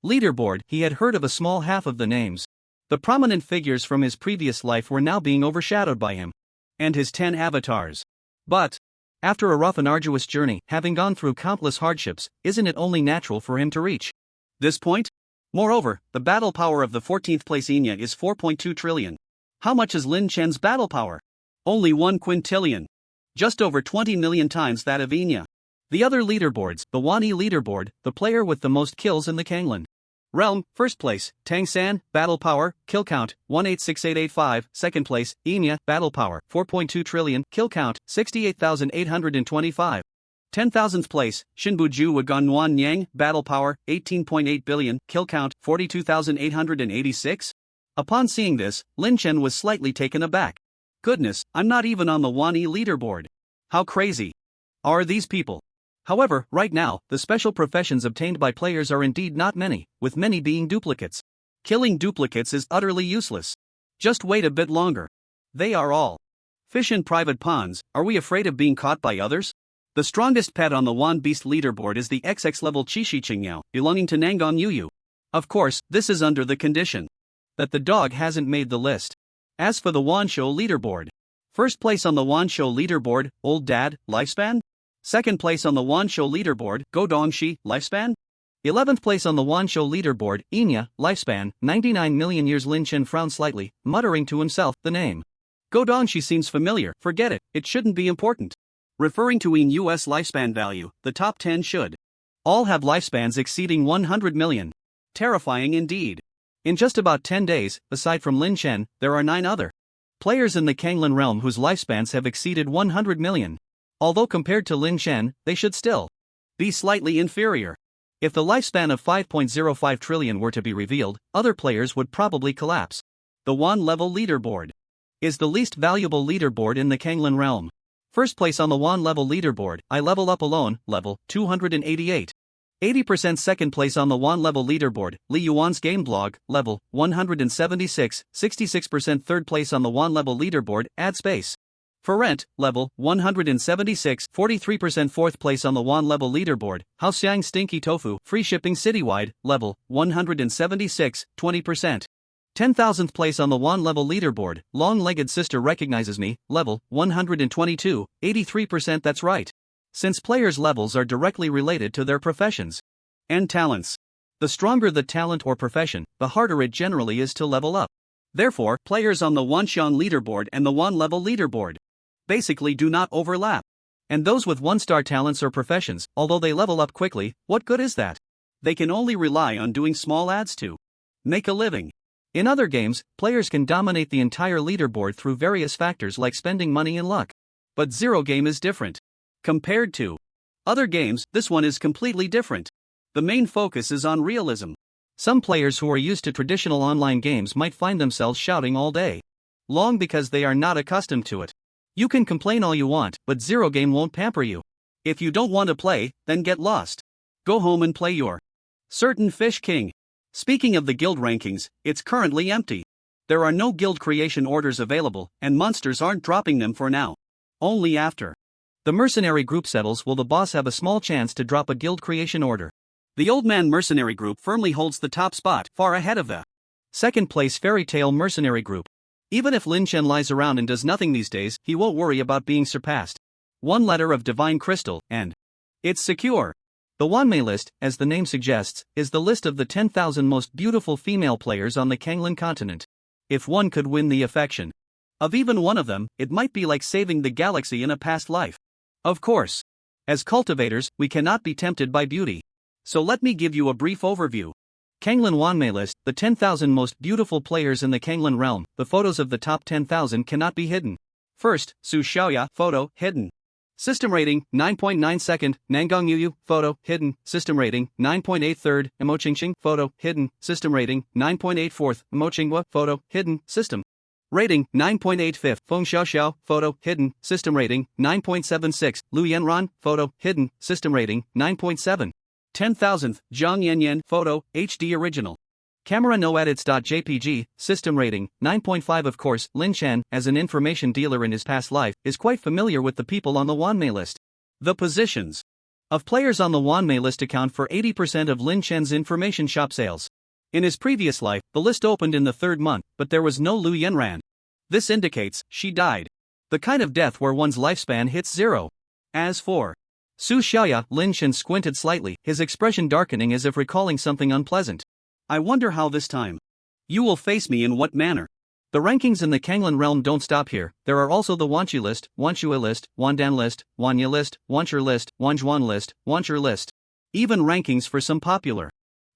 leaderboard, he had heard of a small half of the names. The prominent figures from his previous life were now being overshadowed by him and his 10 avatars. But after a rough and arduous journey, having gone through countless hardships, isn't it only natural for him to reach this point? Moreover, the battle power of the 14th place Enya is 4.2 trillion. How much is Lin Chen's battle power? Only 1 quintillion. Just over 20 million times that of Enya. The other leaderboards, the Wani leaderboard, the player with the most kills in the Kanglan realm, first place, Tang San, battle power, kill count, 186885, second place, Enya, battle power, 4.2 trillion, kill count, 68,825. 10,000th place, Shinbuju Wagan Nuan Yang, battle power, 18.8 billion, kill count, 42,886. Upon seeing this, Lin Chen was slightly taken aback. Goodness, I'm not even on the Wani leaderboard. How crazy are these people? However, right now, the special professions obtained by players are indeed not many, with many being duplicates. Killing duplicates is utterly useless. Just wait a bit longer. They are all fish in private ponds. Are we afraid of being caught by others? The strongest pet on the Wan Beast leaderboard is the XX level Chishi Qingyao, belonging to Nangon Yuyu. Of course, this is under the condition that the dog hasn't made the list. As for the Wanshou leaderboard, first place on the Wanshou leaderboard, Old Dad, lifespan? Second place on the Wanshou leaderboard, Go Dongshi, lifespan? 11th place on the Wanshou leaderboard, Enya, lifespan, 99 million years. Lin Chen frowned slightly, muttering to himself, the name. Godong, she seems familiar, forget it, it shouldn't be important. Referring to US lifespan value, the top 10 should all have lifespans exceeding 100 million. Terrifying indeed. In just about 10 days, aside from Lin Chen, there are 9 other players in the Kanglin realm whose lifespans have exceeded 100 million. Although compared to Lin Chen, they should still be slightly inferior. If the lifespan of 5.05 trillion were to be revealed, other players would probably collapse. The Wan level leaderboard is the least valuable leaderboard in the Kanglin realm. First place on the Wan level leaderboard, I level up alone, level 288. 80% second place on the Wan level leaderboard, Li Yuan's game blog, level 176. 66% third place on the Wan level leaderboard, Ad Space. For rent, level 176. 43% fourth place on the Wan level leaderboard, Haoxiang Stinky Tofu, free shipping citywide, level 176. 20%. 10,000th place on the Wan level leaderboard, Long-Legged Sister Recognizes Me, level 122. 83%. That's right. Since players' levels are directly related to their professions and talents. The stronger the talent or profession, the harder it generally is to level up. Therefore, players on the Wanxiang leaderboard and the Wan level leaderboard basically do not overlap. And those with 1-star talents or professions, although they level up quickly, what good is that? They can only rely on doing small ads to make a living. In other games, players can dominate the entire leaderboard through various factors like spending money and luck. But Zero Game is different. Compared to other games, this one is completely different. The main focus is on realism. Some players who are used to traditional online games might find themselves shouting all day long because they are not accustomed to it. You can complain all you want, but Zero Game won't pamper you. If you don't want to play, then get lost. Go home and play your Certain Fish King. Speaking of the guild rankings, it's currently empty. There are no guild creation orders available, and monsters aren't dropping them for now. Only after the mercenary group settles will the boss have a small chance to drop a guild creation order. The Old Man mercenary group firmly holds the top spot, far ahead of the second place Fairy Tale mercenary group. Even if Lin Chen lies around and does nothing these days, he won't worry about being surpassed. One letter of divine crystal, and it's secure. The Wanmei list, as the name suggests, is the list of the 10,000 most beautiful female players on the Kanglin continent. If one could win the affection of even one of them, it might be like saving the galaxy in a past life. Of course, as cultivators, we cannot be tempted by beauty. So let me give you a brief overview. Kanglin Wanmei list, the 10,000 most beautiful players in the Kanglin realm. The photos of the top 10,000 cannot be hidden. First, Su Xiaoya, photo, hidden. System rating, 9.9 second, Nangang Yuyu, photo, hidden, system rating, 9.8 third, Emoqingxing, photo, hidden, system rating, 9.8 fourth, Emoqinghua, photo, hidden, system rating, 9.8 fifth, Feng Xiaoxiao, photo, hidden, system rating, 9.76, Lu Yanran, photo, hidden, system rating, 9.7. 10,000th, Zhang Yanyan, photo, HD original. Camera no edits.jpg, system rating, 9.5. Of course, Lin Chen, as an information dealer in his past life, is quite familiar with the people on the Wanmei list. The positions of players on the Wanmei list account for 80% of Lin Chen's information shop sales. In his previous life, the list opened in the 3rd month, but there was no Lu Yanran. This indicates she died. The kind of death where one's lifespan hits 0. As for Su Xiaoya, Lin Chen squinted slightly, his expression darkening as if recalling something unpleasant. I wonder how this time you will face me in what manner. The rankings in the Kanglin realm don't stop here. There are also the Wanqi list, Wanshua list, Wandan list, Wanya list, Wanshur list, Wanzhuan list, Wanshur list. Even rankings for some popular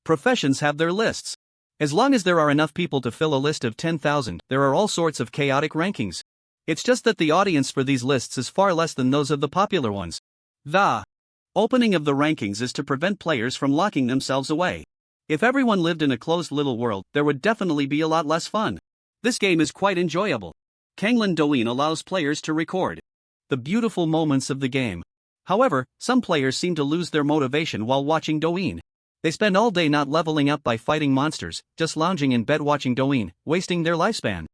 professions have their lists. As long as there are enough people to fill a list of 10,000, there are all sorts of chaotic rankings. It's just that the audience for these lists is far less than those of the popular ones. The opening of the rankings is to prevent players from locking themselves away. If everyone lived in a closed little world, there would definitely be a lot less fun. This game is quite enjoyable. Kanglin Douyin allows players to record the beautiful moments of the game. However, some players seem to lose their motivation while watching Douyin. They spend all day not leveling up by fighting monsters, just lounging in bed watching Douyin, wasting their lifespan.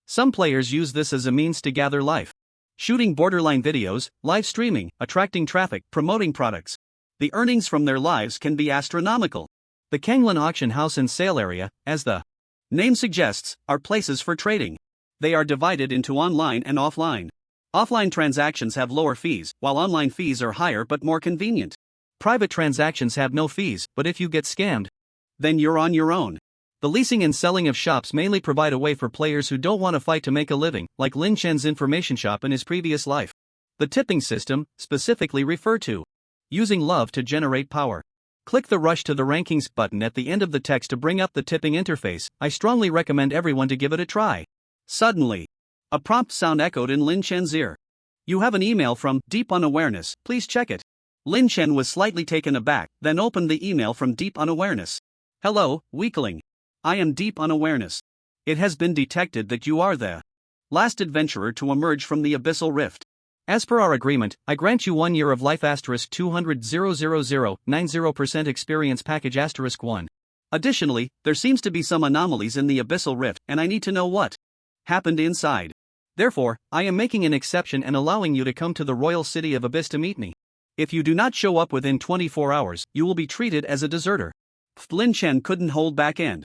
Some players use this as a means to gather life. Shooting borderline videos, live streaming, attracting traffic, promoting products. The earnings from their lives can be astronomical. The Kanglin auction house and sale area, as the name suggests, are places for trading. They are divided into online and offline. Offline transactions have lower fees, while online fees are higher but more convenient. Private transactions have no fees, but if you get scammed, then you're on your own. The leasing and selling of shops mainly provide a way for players who don't want to fight to make a living, like Lin Chen's information shop in his previous life. The tipping system, specifically referred to using love to generate power. Click the Rush to the Rankings button at the end of the text to bring up the tipping interface. I strongly recommend everyone to give it a try. Suddenly, a prompt sound echoed in Lin Chen's ear. You have an email from Deep Unawareness, please check it. Lin Chen was slightly taken aback, then opened the email from Deep Unawareness. Hello, weakling. I am Deep Unawareness. It has been detected that you are the last adventurer to emerge from the abyssal rift. As per our agreement, I grant you 1 year of life * 200,00090% experience package * 1. Additionally, there seems to be some anomalies in the abyssal rift and I need to know what happened inside. Therefore, I am making an exception and allowing you to come to the royal city of Abyss to meet me. If you do not show up within 24 hours, you will be treated as a deserter. Lin Chen couldn't hold back and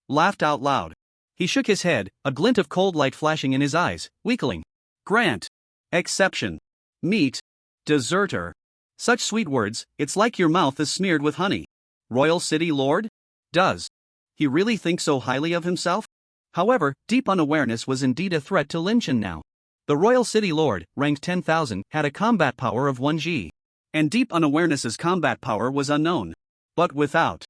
laughed out loud. He shook his head, a glint of cold light flashing in his eyes. Weakling. Grant. Exception. Meet. Deserter. Such sweet words, it's like your mouth is smeared with honey. Royal City Lord? Does he really think so highly of himself? However, Deep Unawareness was indeed a threat to Lin Chen now. The Royal City Lord, ranked 10,000, had a combat power of 1G. And Deep Unawareness's combat power was unknown. But without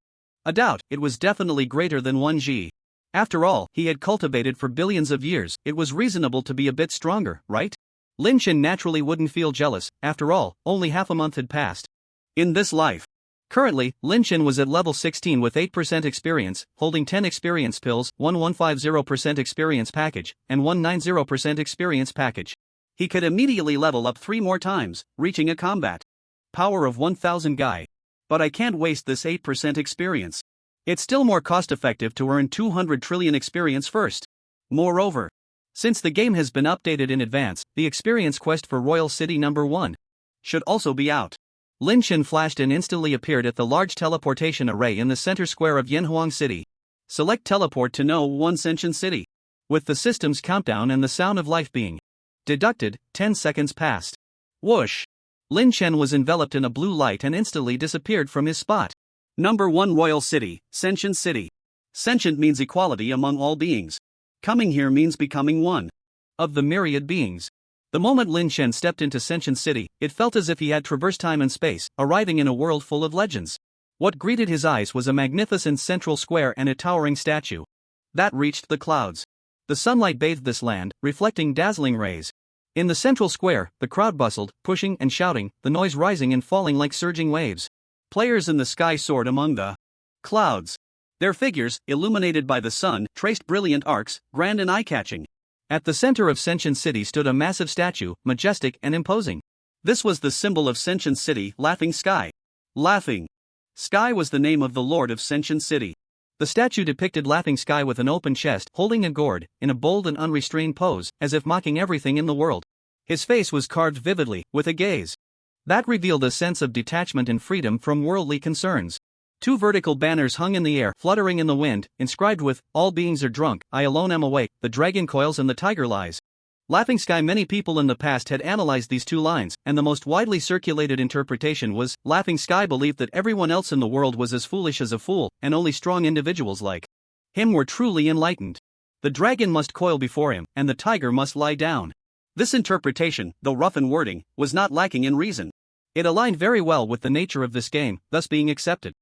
a doubt, it was definitely greater than 1G. After all, he had cultivated for billions of years, it was reasonable to be a bit stronger, right? Lin Chen naturally wouldn't feel jealous, after all, only half a month had passed in this life. Currently, Lin Chen was at level 16 with 8% experience, holding 10 experience pills, 1150% experience package, and 190% experience package. He could immediately level up 3 more times, reaching a combat power of 1000 guy. But I can't waste this 8% experience. It's still more cost-effective to earn 200 trillion experience first. Moreover, since the game has been updated in advance, the experience quest for Royal City number 1 should also be out. Lin Chen flashed and instantly appeared at the large teleportation array in the center square of Yanhuang City. Select teleport to No. 1 Senshin City. With the system's countdown and the sound of life being deducted, 10 seconds passed. Whoosh! Lin Chen was enveloped in a blue light and instantly disappeared from his spot. Number 1 Royal City, Senshin City. Sentient means equality among all beings. Coming here means becoming one of the myriad beings. The moment Lin Chen stepped into Senshin City, it felt as if he had traversed time and space, arriving in a world full of legends. What greeted his eyes was a magnificent central square and a towering statue that reached the clouds. The sunlight bathed this land, reflecting dazzling rays. In the central square, the crowd bustled, pushing and shouting, the noise rising and falling like surging waves. Players in the sky soared among the clouds. Their figures, illuminated by the sun, traced brilliant arcs, grand and eye-catching. At the center of Senshin City stood a massive statue, majestic and imposing. This was the symbol of Senshin City, Laughing Sky. Laughing Sky was the name of the Lord of Senshin City. The statue depicted Laughing Sky with an open chest, holding a gourd, in a bold and unrestrained pose, as if mocking everything in the world. His face was carved vividly, with a gaze that revealed a sense of detachment and freedom from worldly concerns. 2 vertical banners hung in the air, fluttering in the wind, inscribed with, "All beings are drunk, I alone am awake, the dragon coils and the tiger lies." Laughing Sky. Many people in the past had analyzed these 2 lines, and the most widely circulated interpretation was, Laughing Sky believed that everyone else in the world was as foolish as a fool, and only strong individuals like him were truly enlightened. The dragon must coil before him, and the tiger must lie down. This interpretation, though rough in wording, was not lacking in reason. It aligned very well with the nature of this game, thus being accepted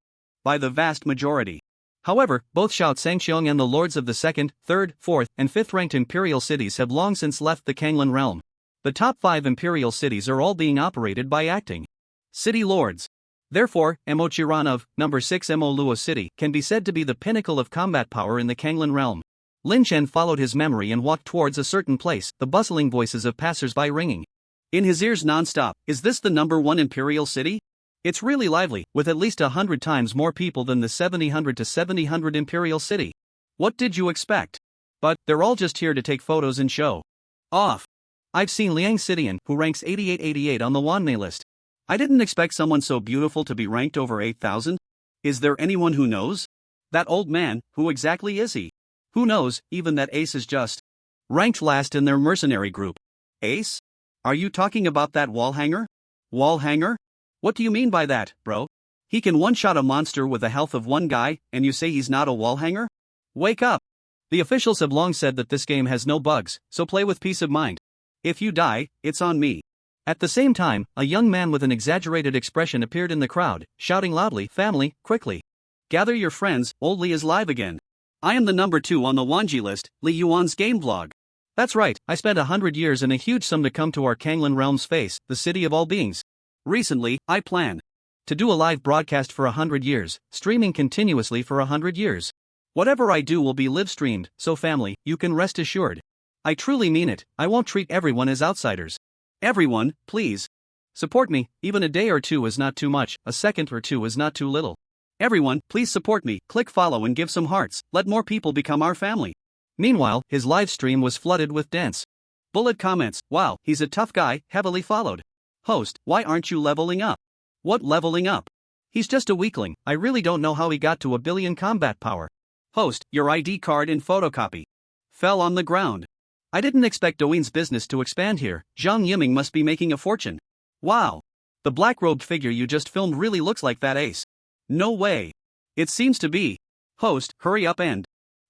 by the vast majority. However, both Xiao Sangxiong and the lords of the 2nd, 3rd, 4th, and 5th ranked imperial cities have long since left the Kanglan realm. The top 5 imperial cities are all being operated by acting city lords. Therefore, Mochiran of number 6 Mo Luo City can be said to be the pinnacle of combat power in the Kanglan realm. Lin Chen followed his memory and walked towards a certain place, the bustling voices of passers-by ringing in his ears non-stop. Is this the number 1 imperial city? It's really lively, with at least 100 times more people than the 7000 to 7000 imperial city. What did you expect? But, they're all just here to take photos and show off. I've seen Liang Cidian, who ranks 8888 on the Wanmei list. I didn't expect someone so beautiful to be ranked over 8000. Is there anyone who knows? That old man, who exactly is he? Who knows, even that Ace is just ranked last in their mercenary group. Ace? Are you talking about that wall hanger? Wall hanger? What do you mean by that, bro? He can one-shot a monster with the health of one guy, and you say he's not a wall hanger? Wake up! The officials have long said that this game has no bugs, so play with peace of mind. If you die, it's on me. At the same time, a young man with an exaggerated expression appeared in the crowd, shouting loudly, "Family, quickly! Gather your friends, old Lee is live again. I am the number 2 on the Wanji list, Lee Yuan's game vlog. That's right, I spent 100 years and a huge sum to come to our Kanglan realm's face, the city of all beings. Recently, I plan to do a live broadcast for 100 years, streaming continuously for 100 years. Whatever I do will be live-streamed, so family, you can rest assured. I truly mean it, I won't treat everyone as outsiders. Everyone, please. Support me, even a day or two is not too much, a second or two is not too little. Everyone, please support me, click follow and give some hearts, let more people become our family." Meanwhile, his live stream was flooded with dense bullet comments. "Wow, he's a tough guy," heavily followed. "Host, why aren't you leveling up?" "What leveling up? He's just a weakling, I really don't know how he got to 1 billion combat power." "Host, your ID card and photocopy fell on the ground. I didn't expect Douyin's business to expand here, Zhang Yiming must be making a fortune. Wow. The black-robed figure you just filmed really looks like that ace. No way. It seems to be. Host, hurry up and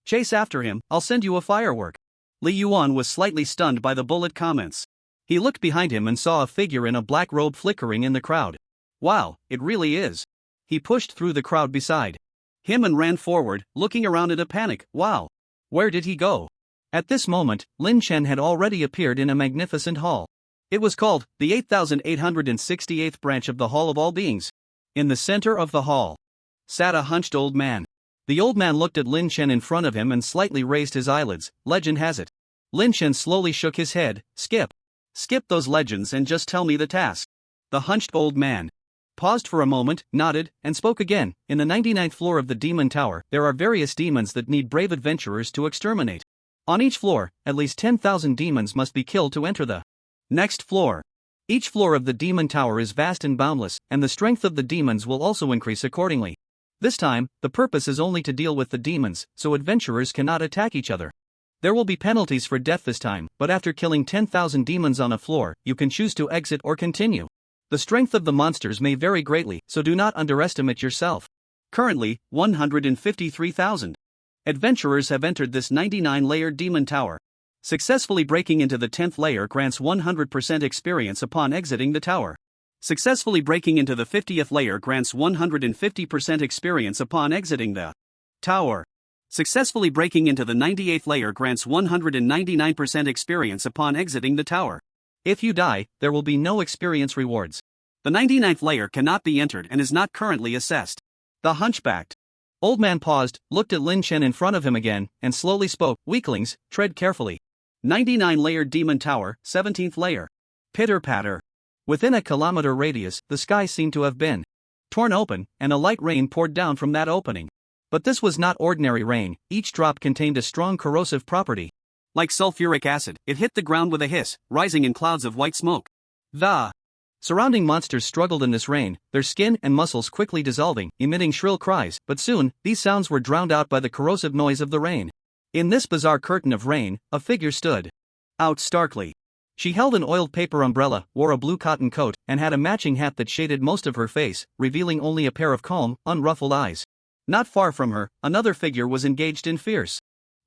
chase after him, I'll send you a firework." Li Yuan was slightly stunned by the bullet comments. He looked behind him and saw a figure in a black robe flickering in the crowd. Wow, it really is. He pushed through the crowd beside him and ran forward, looking around in a panic. Wow. Where did he go? At this moment, Lin Chen had already appeared in a magnificent hall. It was called the 8868th branch of the Hall of All Beings. In the center of the hall sat a hunched old man. The old man looked at Lin Chen in front of him and slightly raised his eyelids. Legend has it. Lin Chen slowly shook his head. Skip those legends and just tell me the task." The hunched old man paused for a moment, nodded, and spoke again. "In the 99th floor of the Demon Tower, there are various demons that need brave adventurers to exterminate. On each floor, at least 10,000 demons must be killed to enter the next floor. Each floor of the Demon Tower is vast and boundless, and the strength of the demons will also increase accordingly. This time, the purpose is only to deal with the demons, so adventurers cannot attack each other. There will be penalties for death this time, but after killing 10,000 demons on a floor, you can choose to exit or continue. The strength of the monsters may vary greatly, so do not underestimate yourself. Currently, 153,000 adventurers have entered this 99-layered Demon Tower. Successfully breaking into the 10th layer grants 100% experience upon exiting the tower. Successfully breaking into the 50th layer grants 150% experience upon exiting the tower. Successfully breaking into the 98th layer grants 199% experience upon exiting the tower. If you die, there will be no experience rewards. The 99th layer cannot be entered and is not currently assessed." The hunchbacked old man paused, looked at Lin Chen in front of him again, and slowly spoke. "Weaklings, tread carefully. 99-layered Demon Tower, 17th layer." Pitter-patter. Within a kilometer radius, the sky seemed to have been torn open, and a light rain poured down from that opening. But this was not ordinary rain, each drop contained a strong corrosive property. Like sulfuric acid, it hit the ground with a hiss, rising in clouds of white smoke. The surrounding monsters struggled in this rain, their skin and muscles quickly dissolving, emitting shrill cries, but soon, these sounds were drowned out by the corrosive noise of the rain. In this bizarre curtain of rain, a figure stood out starkly. She held an oiled paper umbrella, wore a blue cotton coat, and had a matching hat that shaded most of her face, revealing only a pair of calm, unruffled eyes. Not far from her, another figure was engaged in fierce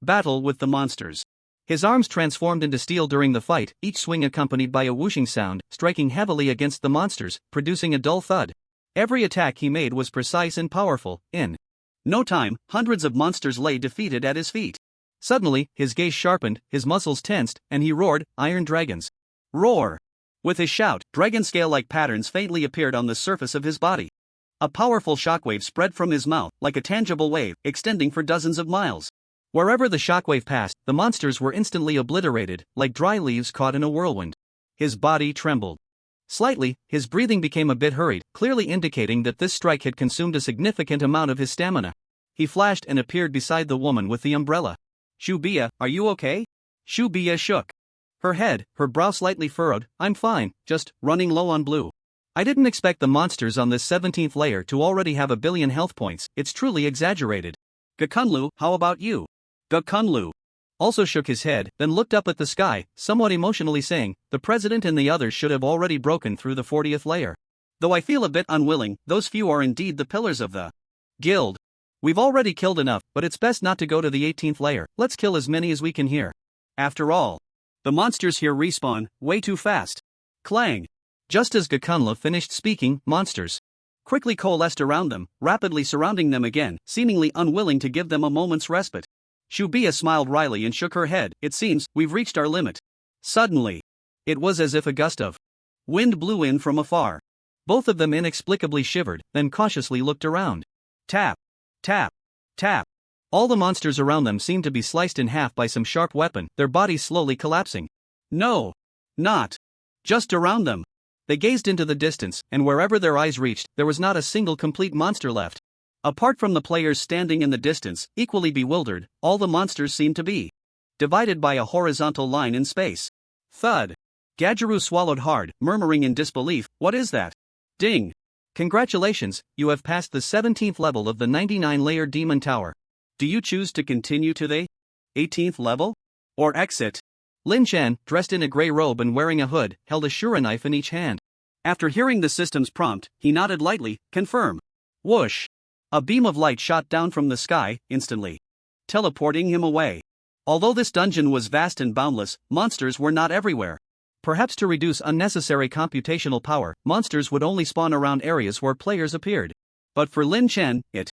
battle with the monsters. His arms transformed into steel during the fight, each swing accompanied by a whooshing sound, striking heavily against the monsters, producing a dull thud. Every attack he made was precise and powerful. In no time, hundreds of monsters lay defeated at his feet. Suddenly, his gaze sharpened, his muscles tensed, and he roared, "Iron dragons! Roar!" With his shout, dragon scale-like patterns faintly appeared on the surface of his body. A powerful shockwave spread from his mouth, like a tangible wave, extending for dozens of miles. Wherever the shockwave passed, the monsters were instantly obliterated, like dry leaves caught in a whirlwind. His body trembled slightly, his breathing became a bit hurried, clearly indicating that this strike had consumed a significant amount of his stamina. He flashed and appeared beside the woman with the umbrella. "Shu Bia, are you okay?" Shu Bia shook her head, her brow slightly furrowed. "I'm fine, just running low on blue. I didn't expect the monsters on this 17th layer to already have 1 billion health points, it's truly exaggerated." "Gekunlu, how about you?" Gekunlu also shook his head, then looked up at the sky, somewhat emotionally saying, "The president and the others should have already broken through the 40th layer. Though I feel a bit unwilling, those few are indeed the pillars of the guild. We've already killed enough, but it's best not to go to the 18th layer. Let's kill as many as we can here. After all, the monsters here respawn way too fast. Clang! Just as Gakunla finished speaking, monsters quickly coalesced around them, rapidly surrounding them again, seemingly unwilling to give them a moment's respite. Shubia smiled wryly and shook her head. It seems we've reached our limit. Suddenly, it was as if a gust of wind blew in from afar. Both of them inexplicably shivered, then cautiously looked around. Tap, tap, tap. All the monsters around them seemed to be sliced in half by some sharp weapon, their bodies slowly collapsing. No, not just around them. They gazed into the distance, and wherever their eyes reached, there was not a single complete monster left. Apart from the players standing in the distance, equally bewildered, all the monsters seemed to be divided by a horizontal line in space. Thud. Gajaru swallowed hard, murmuring in disbelief, "What is that?" Ding. Congratulations, you have passed the 17th level of the 99-layer Demon Tower. Do you choose to continue to the 18th level? Or exit? Lin Chen, dressed in a gray robe and wearing a hood, held a shura knife in each hand. After hearing the system's prompt, he nodded lightly, confirm. Whoosh! A beam of light shot down from the sky, instantly teleporting him away. Although this dungeon was vast and boundless, monsters were not everywhere. Perhaps to reduce unnecessary computational power, monsters would only spawn around areas where players appeared. But for Lin Chen, it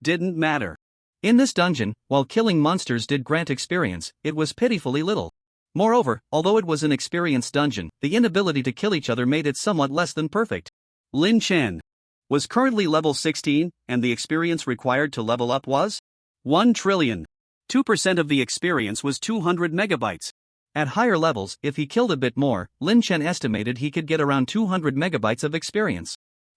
didn't matter. In this dungeon, while killing monsters did grant experience, it was pitifully little. Moreover, although it was an experienced dungeon, the inability to kill each other made it somewhat less than perfect. Lin Chen was currently level 16, and the experience required to level up was 1 trillion. 2% of the experience was 200 megabytes. At higher levels, if he killed a bit more, Lin Chen estimated he could get around 200 megabytes of experience.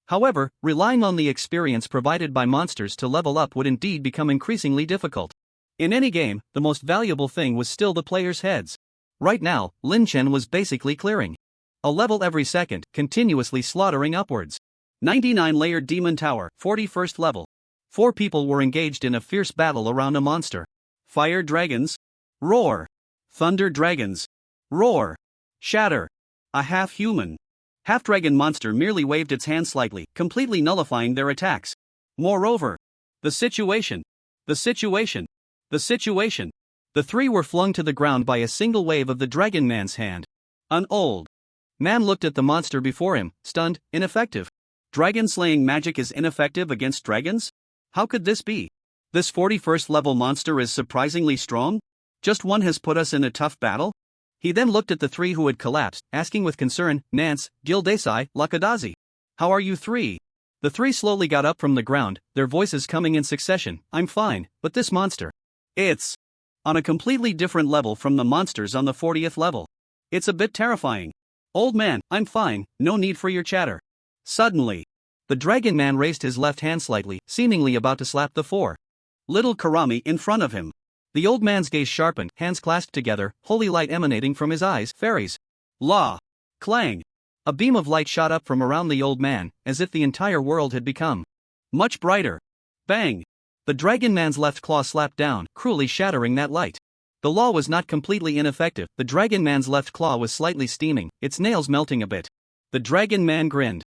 However, relying on the experience provided by monsters to level up would indeed become increasingly difficult. In any game, the most valuable thing was still the players' heads. Right now, Lin Chen was basically clearing a level every second, continuously slaughtering upwards. 99-layer Demon Tower, 41st level. 4 people were engaged in a fierce battle around a monster. Fire dragons. Roar. Thunder dragons. Roar. Shatter. A half-human, half-dragon monster merely waved its hand slightly, completely nullifying their attacks. Moreover, the situation. The 3 were flung to the ground by a single wave of the Dragon Man's hand. An old man looked at the monster before him, stunned, ineffective. Dragon-slaying magic is ineffective against dragons? How could this be? This 41st level monster is surprisingly strong? Just one has put us in a tough battle? He then looked at the 3 who had collapsed, asking with concern, Nance, Gildesai, Lakadazi. How are you 3? The 3 slowly got up from the ground, their voices coming in succession. I'm fine, but this monster. It's on a completely different level from the monsters on the 40th level. It's a bit terrifying. Old man, I'm fine, no need for your chatter. Suddenly, the Dragon Man raised his left hand slightly, seemingly about to slap the 4 little Karami in front of him. The old man's gaze sharpened, hands clasped together, holy light emanating from his eyes. Fairies. La. Clang. A beam of light shot up from around the old man, as if the entire world had become much brighter. Bang. The Dragon Man's left claw slapped down, cruelly shattering that light. The law was not completely ineffective. The Dragon Man's left claw was slightly steaming, its nails melting a bit. The Dragon Man grinned.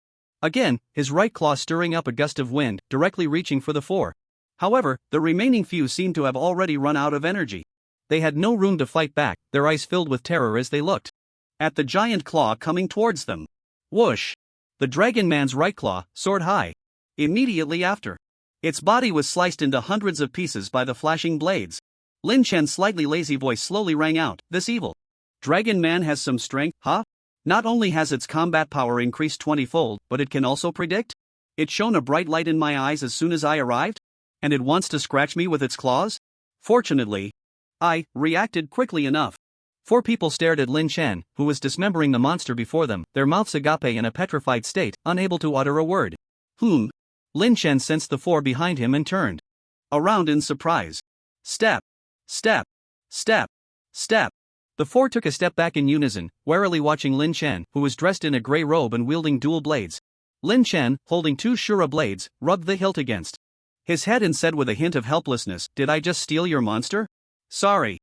Again, his right claw stirring up a gust of wind, directly reaching for the 4. However, the remaining few seemed to have already run out of energy. They had no room to fight back, their eyes filled with terror as they looked at the giant claw coming towards them. Whoosh! The Dragon Man's right claw soared high. Immediately after, its body was sliced into hundreds of pieces by the flashing blades. Lin Chen's slightly lazy voice slowly rang out, this evil Dragon Man has some strength, huh? Not only has its combat power increased 20-fold, but it can also predict? It shone a bright light in my eyes as soon as I arrived? And it wants to scratch me with its claws? Fortunately, I reacted quickly enough. 4 people stared at Lin Chen, who was dismembering the monster before them, their mouths agape in a petrified state, unable to utter a word. Lin Chen sensed the 4 behind him and turned around in surprise. Step. Step. Step. Step. The 4 took a step back in unison, warily watching Lin Chen, who was dressed in a gray robe and wielding dual blades. Lin Chen, holding 2 shura blades, rubbed the hilt against his head and said with a hint of helplessness, did I just steal your monster? Sorry.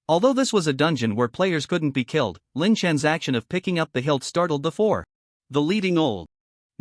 Although this was a dungeon where players couldn't be killed, Lin Chen's action of picking up the hilt startled the 4. The leading old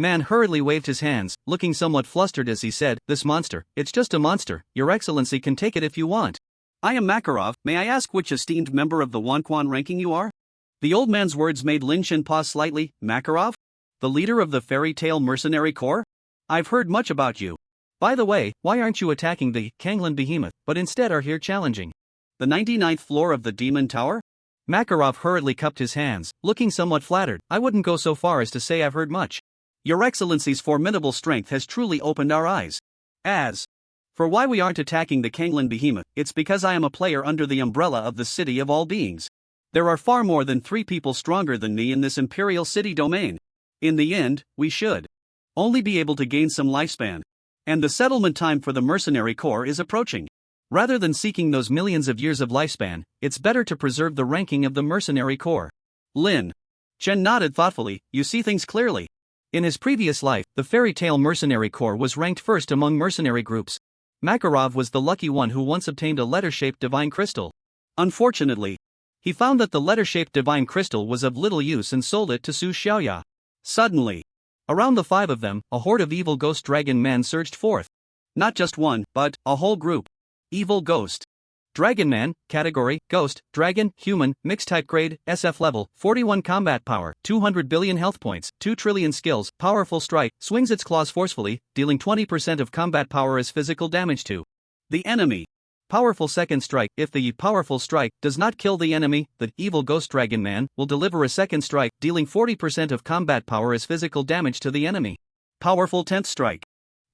Man hurriedly waved his hands, looking somewhat flustered as he said, "This monster, it's just a monster, Your Excellency can take it if you want." "I am Makarov, may I ask which esteemed member of the Wonquan ranking you are?" The old man's words made Lin Chen pause slightly. "Makarov? The leader of the fairy tale mercenary corps? I've heard much about you. By the way, why aren't you attacking the Kanglan behemoth, but instead are here challenging the 99th floor of the Demon Tower?" Makarov hurriedly cupped his hands, looking somewhat flattered. "I wouldn't go so far as to say I've heard much. Your Excellency's formidable strength has truly opened our eyes. As for why we aren't attacking the Kanglan behemoth, it's because I am a player under the umbrella of the City of All Beings. There are far more than 3 people stronger than me in this Imperial City domain. In the end, we should only be able to gain some lifespan. And the settlement time for the mercenary corps is approaching. Rather than seeking those millions of years of lifespan, it's better to preserve the ranking of the mercenary corps." Lin Chen nodded thoughtfully. "You see things clearly." In his previous life, the fairy tale mercenary corps was ranked first among mercenary groups. Makarov was the lucky one who once obtained a letter-shaped divine crystal. Unfortunately, he found that the letter-shaped divine crystal was of little use and sold it to Su Xiaoya. Suddenly, around the 5 of them, a horde of evil ghost dragon men surged forth. Not just one, but a whole group. Evil Ghost Dragon Man, category, Ghost, Dragon, Human, Mixed type grade, SF level, 41 combat power, 200 billion health points, 2 trillion skills, powerful strike, swings its claws forcefully, dealing 20% of combat power as physical damage to the enemy. Powerful second strike, if the powerful strike does not kill the enemy, the evil Ghost Dragon Man will deliver a second strike, dealing 40% of combat power as physical damage to the enemy. Powerful 10th strike.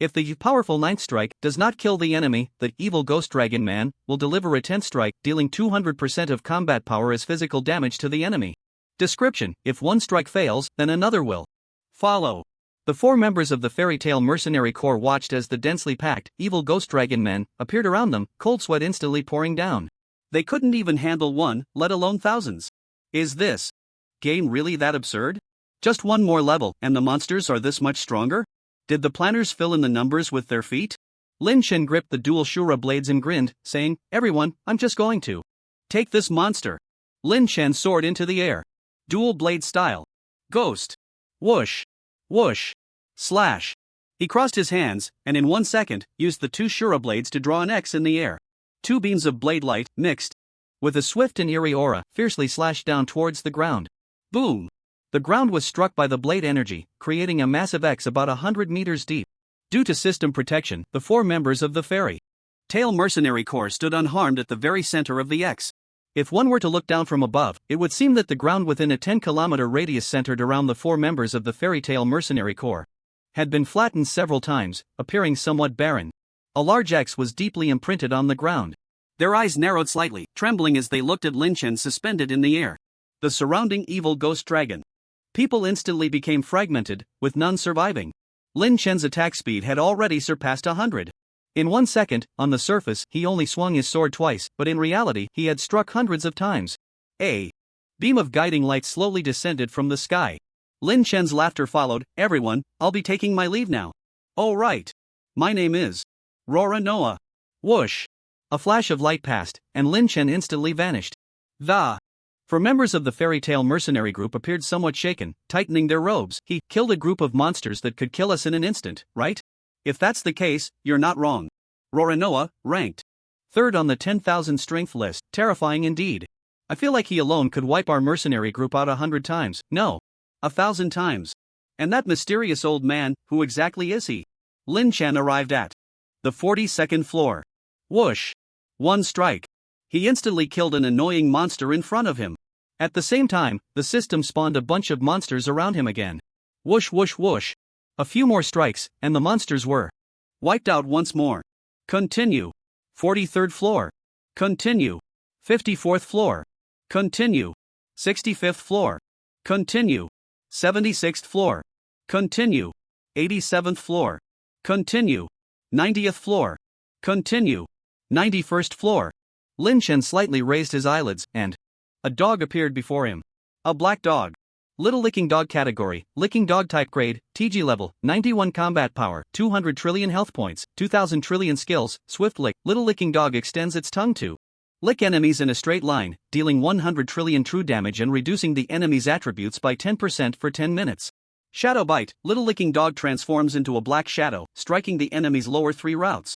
If the powerful 9th strike does not kill the enemy, the evil Ghost Dragon Man will deliver a 10th strike, dealing 200% of combat power as physical damage to the enemy. Description: if one strike fails, then another will follow. The 4 members of the fairy tale mercenary corps watched as the densely packed, evil Ghost Dragon Men appeared around them, cold sweat instantly pouring down. They couldn't even handle one, let alone thousands. Is this game really that absurd? Just one more level, and the monsters are this much stronger? Did the planners fill in the numbers with their feet? Lin Chen gripped the dual Shura blades and grinned, saying, "Everyone, I'm just going to take this monster." Lin Chen soared into the air. Dual blade style. Ghost. Whoosh. Whoosh. Slash. He crossed his hands, and in 1 second, used the 2 Shura blades to draw an X in the air. 2 beams of blade light, mixed with a swift and eerie aura, fiercely slashed down towards the ground. Boom. The ground was struck by the blade energy, creating a massive X about 100 meters deep. Due to system protection, the 4 members of the fairy tail mercenary corps stood unharmed at the very center of the X. If one were to look down from above, it would seem that the ground within a 10-kilometer radius centered around the 4 members of the fairy tale mercenary corps had been flattened several times, appearing somewhat barren. A large X was deeply imprinted on the ground. Their eyes narrowed slightly, trembling as they looked at Lin Chen suspended in the air. The surrounding evil ghost dragon people instantly became fragmented, with none surviving. Lin Chen's attack speed had already surpassed 100. In 1 second, on the surface, he only swung his sword twice, but in reality, he had struck hundreds of times. A beam of guiding light slowly descended from the sky. Lin Chen's laughter followed. "Everyone, I'll be taking my leave now. Oh right. My name is Rora Noah." Whoosh. A flash of light passed, and Lin Chen instantly vanished. The 4 members of the fairy tale mercenary group appeared somewhat shaken, tightening their robes. "He killed a group of monsters that could kill us in an instant, right? If that's the case, you're not wrong." Roranoa, ranked 3rd on the 10,000 strength list, terrifying indeed. "I feel like he alone could wipe our mercenary group out 100 times, no, 1,000 times. And that mysterious old man, who exactly is he?" Lin Chen arrived at the 42nd floor. Whoosh. 1 strike. He instantly killed an annoying monster in front of him. At the same time, the system spawned a bunch of monsters around him again. Whoosh whoosh whoosh. A few more strikes, and the monsters were wiped out once more. Continue. 43rd floor. Continue. 54th floor. Continue. 65th floor. Continue. 76th floor. Continue. 87th floor. Continue. 90th floor. Continue. 91st floor. Lin Chen slightly raised his eyelids, and a dog appeared before him. A black dog. Little licking dog category, licking dog type grade, TG level, 91 combat power, 200 trillion health points, 2000 trillion skills, swift lick. Little licking dog extends its tongue to lick enemies in a straight line, dealing 100 trillion true damage and reducing the enemy's attributes by 10% for 10 minutes. Shadow Bite, Little Licking Dog transforms into a black shadow, striking the enemy's lower 3 routes,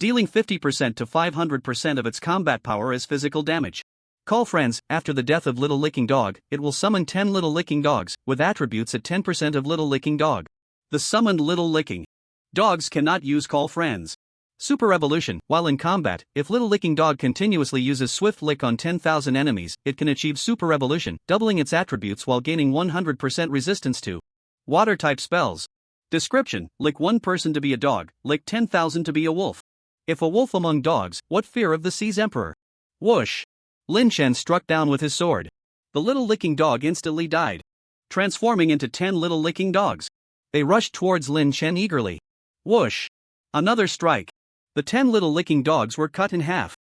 dealing 50% to 500% of its combat power as physical damage. Call friends. After the death of Little Licking Dog, it will summon 10 Little Licking Dogs, with attributes at 10% of Little Licking Dog. The summoned Little Licking Dogs cannot use Call Friends. Super Evolution. While in combat, if Little Licking Dog continuously uses Swift Lick on 10,000 enemies, it can achieve Super Evolution, doubling its attributes while gaining 100% resistance to Water-type spells. Description: lick one person to be a dog, lick 10,000 to be a wolf. If a wolf among dogs, what fear of the sea's emperor? Whoosh! Lin Chen struck down with his sword. The Little Licking Dog instantly died, transforming into 10 Little Licking Dogs. They rushed towards Lin Chen eagerly. Whoosh! Another strike. The 10 Little Licking Dogs were cut in half.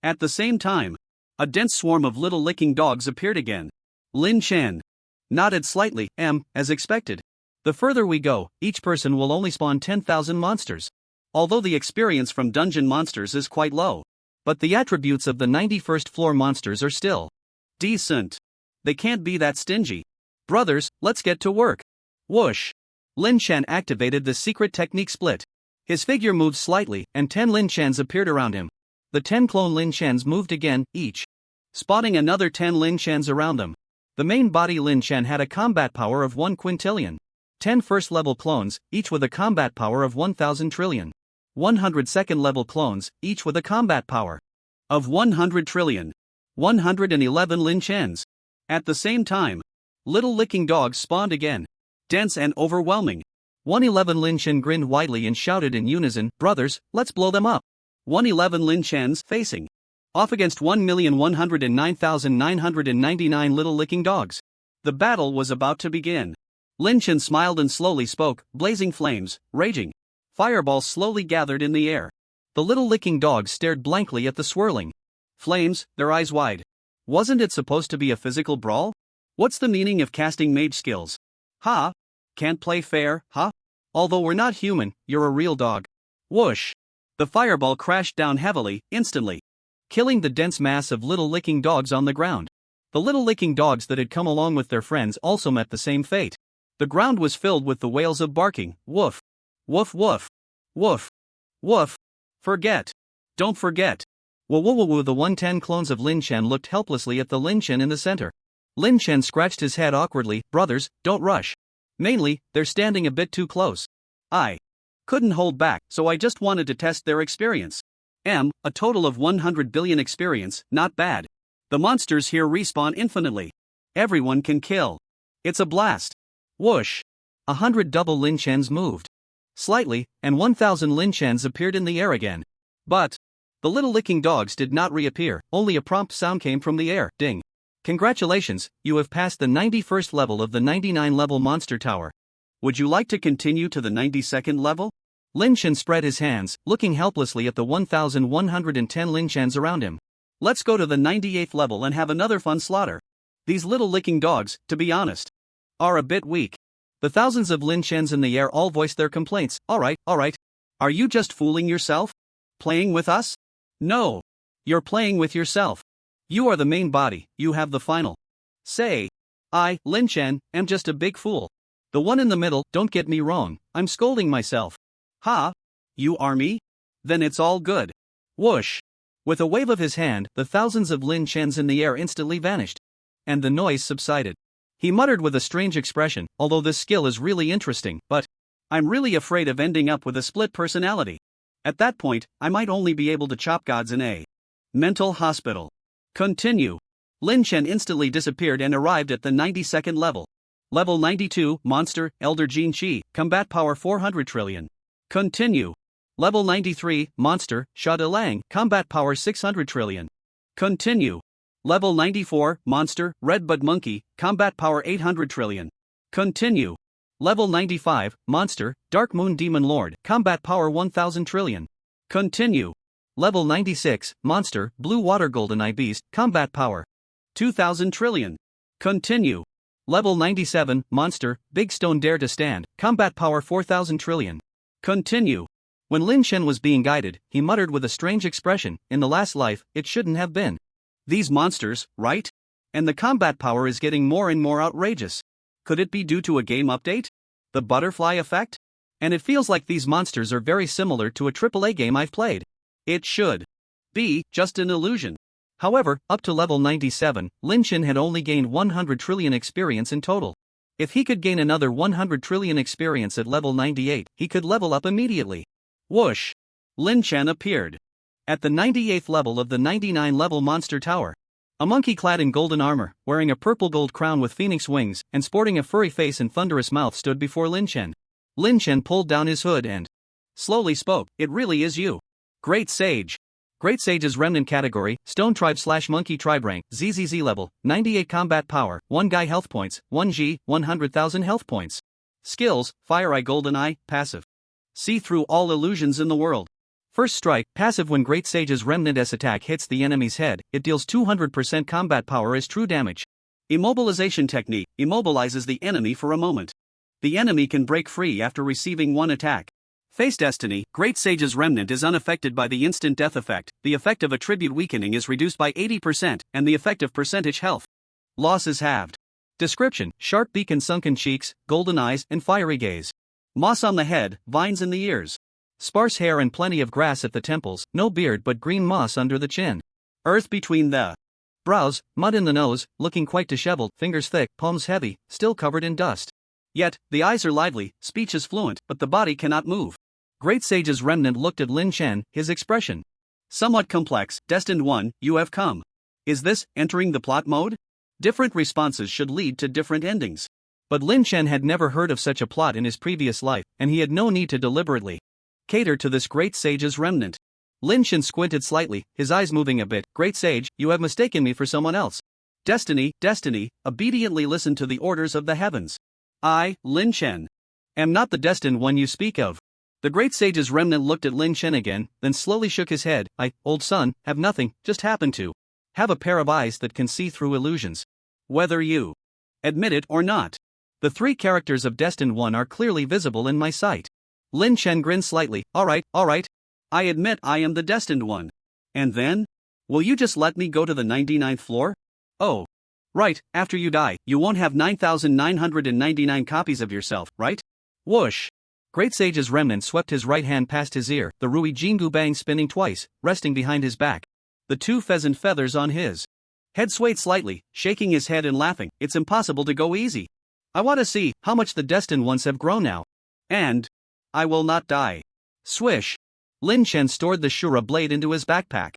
At the same time, a dense swarm of Little Licking Dogs appeared again. Lin Chen nodded slightly, as expected. The further we go, each person will only spawn 10,000 monsters. Although the experience from dungeon monsters is quite low, but the attributes of the 91st floor monsters are still decent. They can't be that stingy. Brothers, let's get to work. Whoosh! Lin Chen activated the secret technique split. His figure moved slightly, and 10 Lin Chens appeared around him. The 10 clone Lin Chens moved again, each spotting another 10 Lin Chens around them. The main body Lin Chen had a combat power of 1 quintillion. 10 first-level clones, each with a combat power of 1,000 trillion. 100 second-level clones, each with a combat power of 100 trillion. 111 Lin Chens. At the same time, Little Licking Dogs spawned again. Dense and overwhelming. 111 Lin Chen grinned widely and shouted in unison, "Brothers, let's blow them up." 111 Lin Chens facing off against 1,109,999 Little Licking Dogs. The battle was about to begin. Lin Chen smiled and slowly spoke, blazing flames, raging. Fireballs slowly gathered in the air. The Little Licking Dogs stared blankly at the swirling flames, their eyes wide. Wasn't it supposed to be a physical brawl? What's the meaning of casting mage skills? Ha! Can't play fair, huh? Although we're not human, you're a real dog. Whoosh! The fireball crashed down heavily, instantly, killing the dense mass of Little Licking Dogs on the ground. The Little Licking Dogs that had come along with their friends also met the same fate. The ground was filled with the wails of barking, woof. Woof woof. Woof. Woof. Forget. Don't forget. Woo woo woo woo. The 110 clones of Lin Chen looked helplessly at the Lin Chen in the center. Lin Chen scratched his head awkwardly. Brothers, don't rush. Mainly, they're standing a bit too close. I couldn't hold back, so I just wanted to test their experience. A total of 100 billion experience, not bad. The monsters here respawn infinitely. Everyone can kill. It's a blast. Whoosh! 100 double Lin Chens moved slightly, and 1,000 Lin Chens appeared in the air again. But the Little Licking Dogs did not reappear, only a prompt sound came from the air, ding. Congratulations, you have passed the 91st level of the 99-level monster tower. Would you like to continue to the 92nd level? Lin Chen spread his hands, looking helplessly at the 1,110 Lin Chens around him. Let's go to the 98th level and have another fun slaughter. These Little Licking Dogs, to be honest, are a bit weak. The thousands of Lin Chens in the air all voiced their complaints. Alright. Are you just fooling yourself? Playing with us? No. You're playing with yourself. You are the main body, you have the final say. I, Lin Chen, am just a big fool. The one in the middle, don't get me wrong, I'm scolding myself. Ha? You are me? Then it's all good. Whoosh! With a wave of his hand, the thousands of Lin Chens in the air instantly vanished. And the noise subsided. He muttered with a strange expression, although this skill is really interesting, but I'm really afraid of ending up with a split personality. At that point, I might only be able to chop gods in a mental hospital. Continue. Lin Chen instantly disappeared and arrived at the 92nd level. Level 92, Monster, Elder Jin Chi, Combat Power 400 trillion. Continue. Level 93, Monster, Sha De Lang, Combat Power 600 trillion. Continue. Level 94, Monster, Red Bud Monkey, Combat Power 800 trillion. Continue. Level 95, Monster, Dark Moon Demon Lord, Combat Power 1000 trillion. Continue. Level 96, Monster, Blue Water Goldeneye Beast, Combat Power 2000 trillion. Continue. Level 97, Monster, Big Stone Dare to Stand, Combat Power 4000 trillion. Continue. When Lin Chen was being guided, he muttered with a strange expression, in the last life, it shouldn't have been. These monsters, right? And the combat power is getting more and more outrageous. Could it be due to a game update? The butterfly effect? And it feels like these monsters are very similar to a AAA game I've played. It should be just an illusion. However, up to level 97, Lin Chen had only gained 100 trillion experience in total. If he could gain another 100 trillion experience at level 98, he could level up immediately. Whoosh! Lin Chen appeared at the 98th level of the 99 level monster tower. A monkey clad in golden armor, wearing a purple gold crown with phoenix wings, and sporting a furry face and thunderous mouth stood before Lin Chen. Lin Chen pulled down his hood and slowly spoke. It really is you. Great Sage. Great Sage's Remnant category, Stone Tribe / Monkey Tribe rank, ZZZ level, 98 combat power, 1 Guy health points, 1 G, 100,000 health points. Skills, Fire Eye Golden Eye, passive. See through all illusions in the world. First strike, passive. When Great Sage's Remnant S attack hits the enemy's head, it deals 200% combat power as true damage. Immobilization technique, immobilizes the enemy for a moment. The enemy can break free after receiving one attack. Face Destiny, Great Sage's Remnant is unaffected by the instant death effect. The effect of attribute weakening is reduced by 80%, and the effect of percentage health loss is halved. Description, sharp beak and sunken cheeks, golden eyes, and fiery gaze. Moss on the head, vines in the ears. Sparse hair and plenty of grass at the temples, no beard but green moss under the chin. Earth between the brows, mud in the nose, looking quite disheveled, fingers thick, palms heavy, still covered in dust. Yet, the eyes are lively, speech is fluent, but the body cannot move. Great Sage's Remnant looked at Lin Chen, his expression somewhat complex. Destined One, you have come. Is this entering the plot mode? Different responses should lead to different endings. But Lin Chen had never heard of such a plot in his previous life, and he had no need to deliberately cater to this Great Sage's Remnant. Lin Chen squinted slightly, his eyes moving a bit. Great Sage, you have mistaken me for someone else. Destiny, obediently listen to the orders of the heavens. I, Lin Chen, am not the Destined One you speak of. The Great Sage's Remnant looked at Lin Chen again, then slowly shook his head. I, old son, have nothing, just happen to have a pair of eyes that can see through illusions. Whether you admit it or not, the 3 characters of Destined One are clearly visible in my sight. Lin Chen grinned slightly. Alright. I admit I am the Destined One. And then? Will you just let me go to the 99th floor? Oh. Right, after you die, you won't have 9,999 copies of yourself, right? Whoosh! Great Sage's Remnant swept his right hand past his ear, the Rui Jingu bang spinning twice, resting behind his back. The 2 pheasant feathers on his head swayed slightly, shaking his head and laughing. It's impossible to go easy. I want to see how much the Destined Ones have grown now. And I will not die. Swish! Lin Chen stored the Shura blade into his backpack,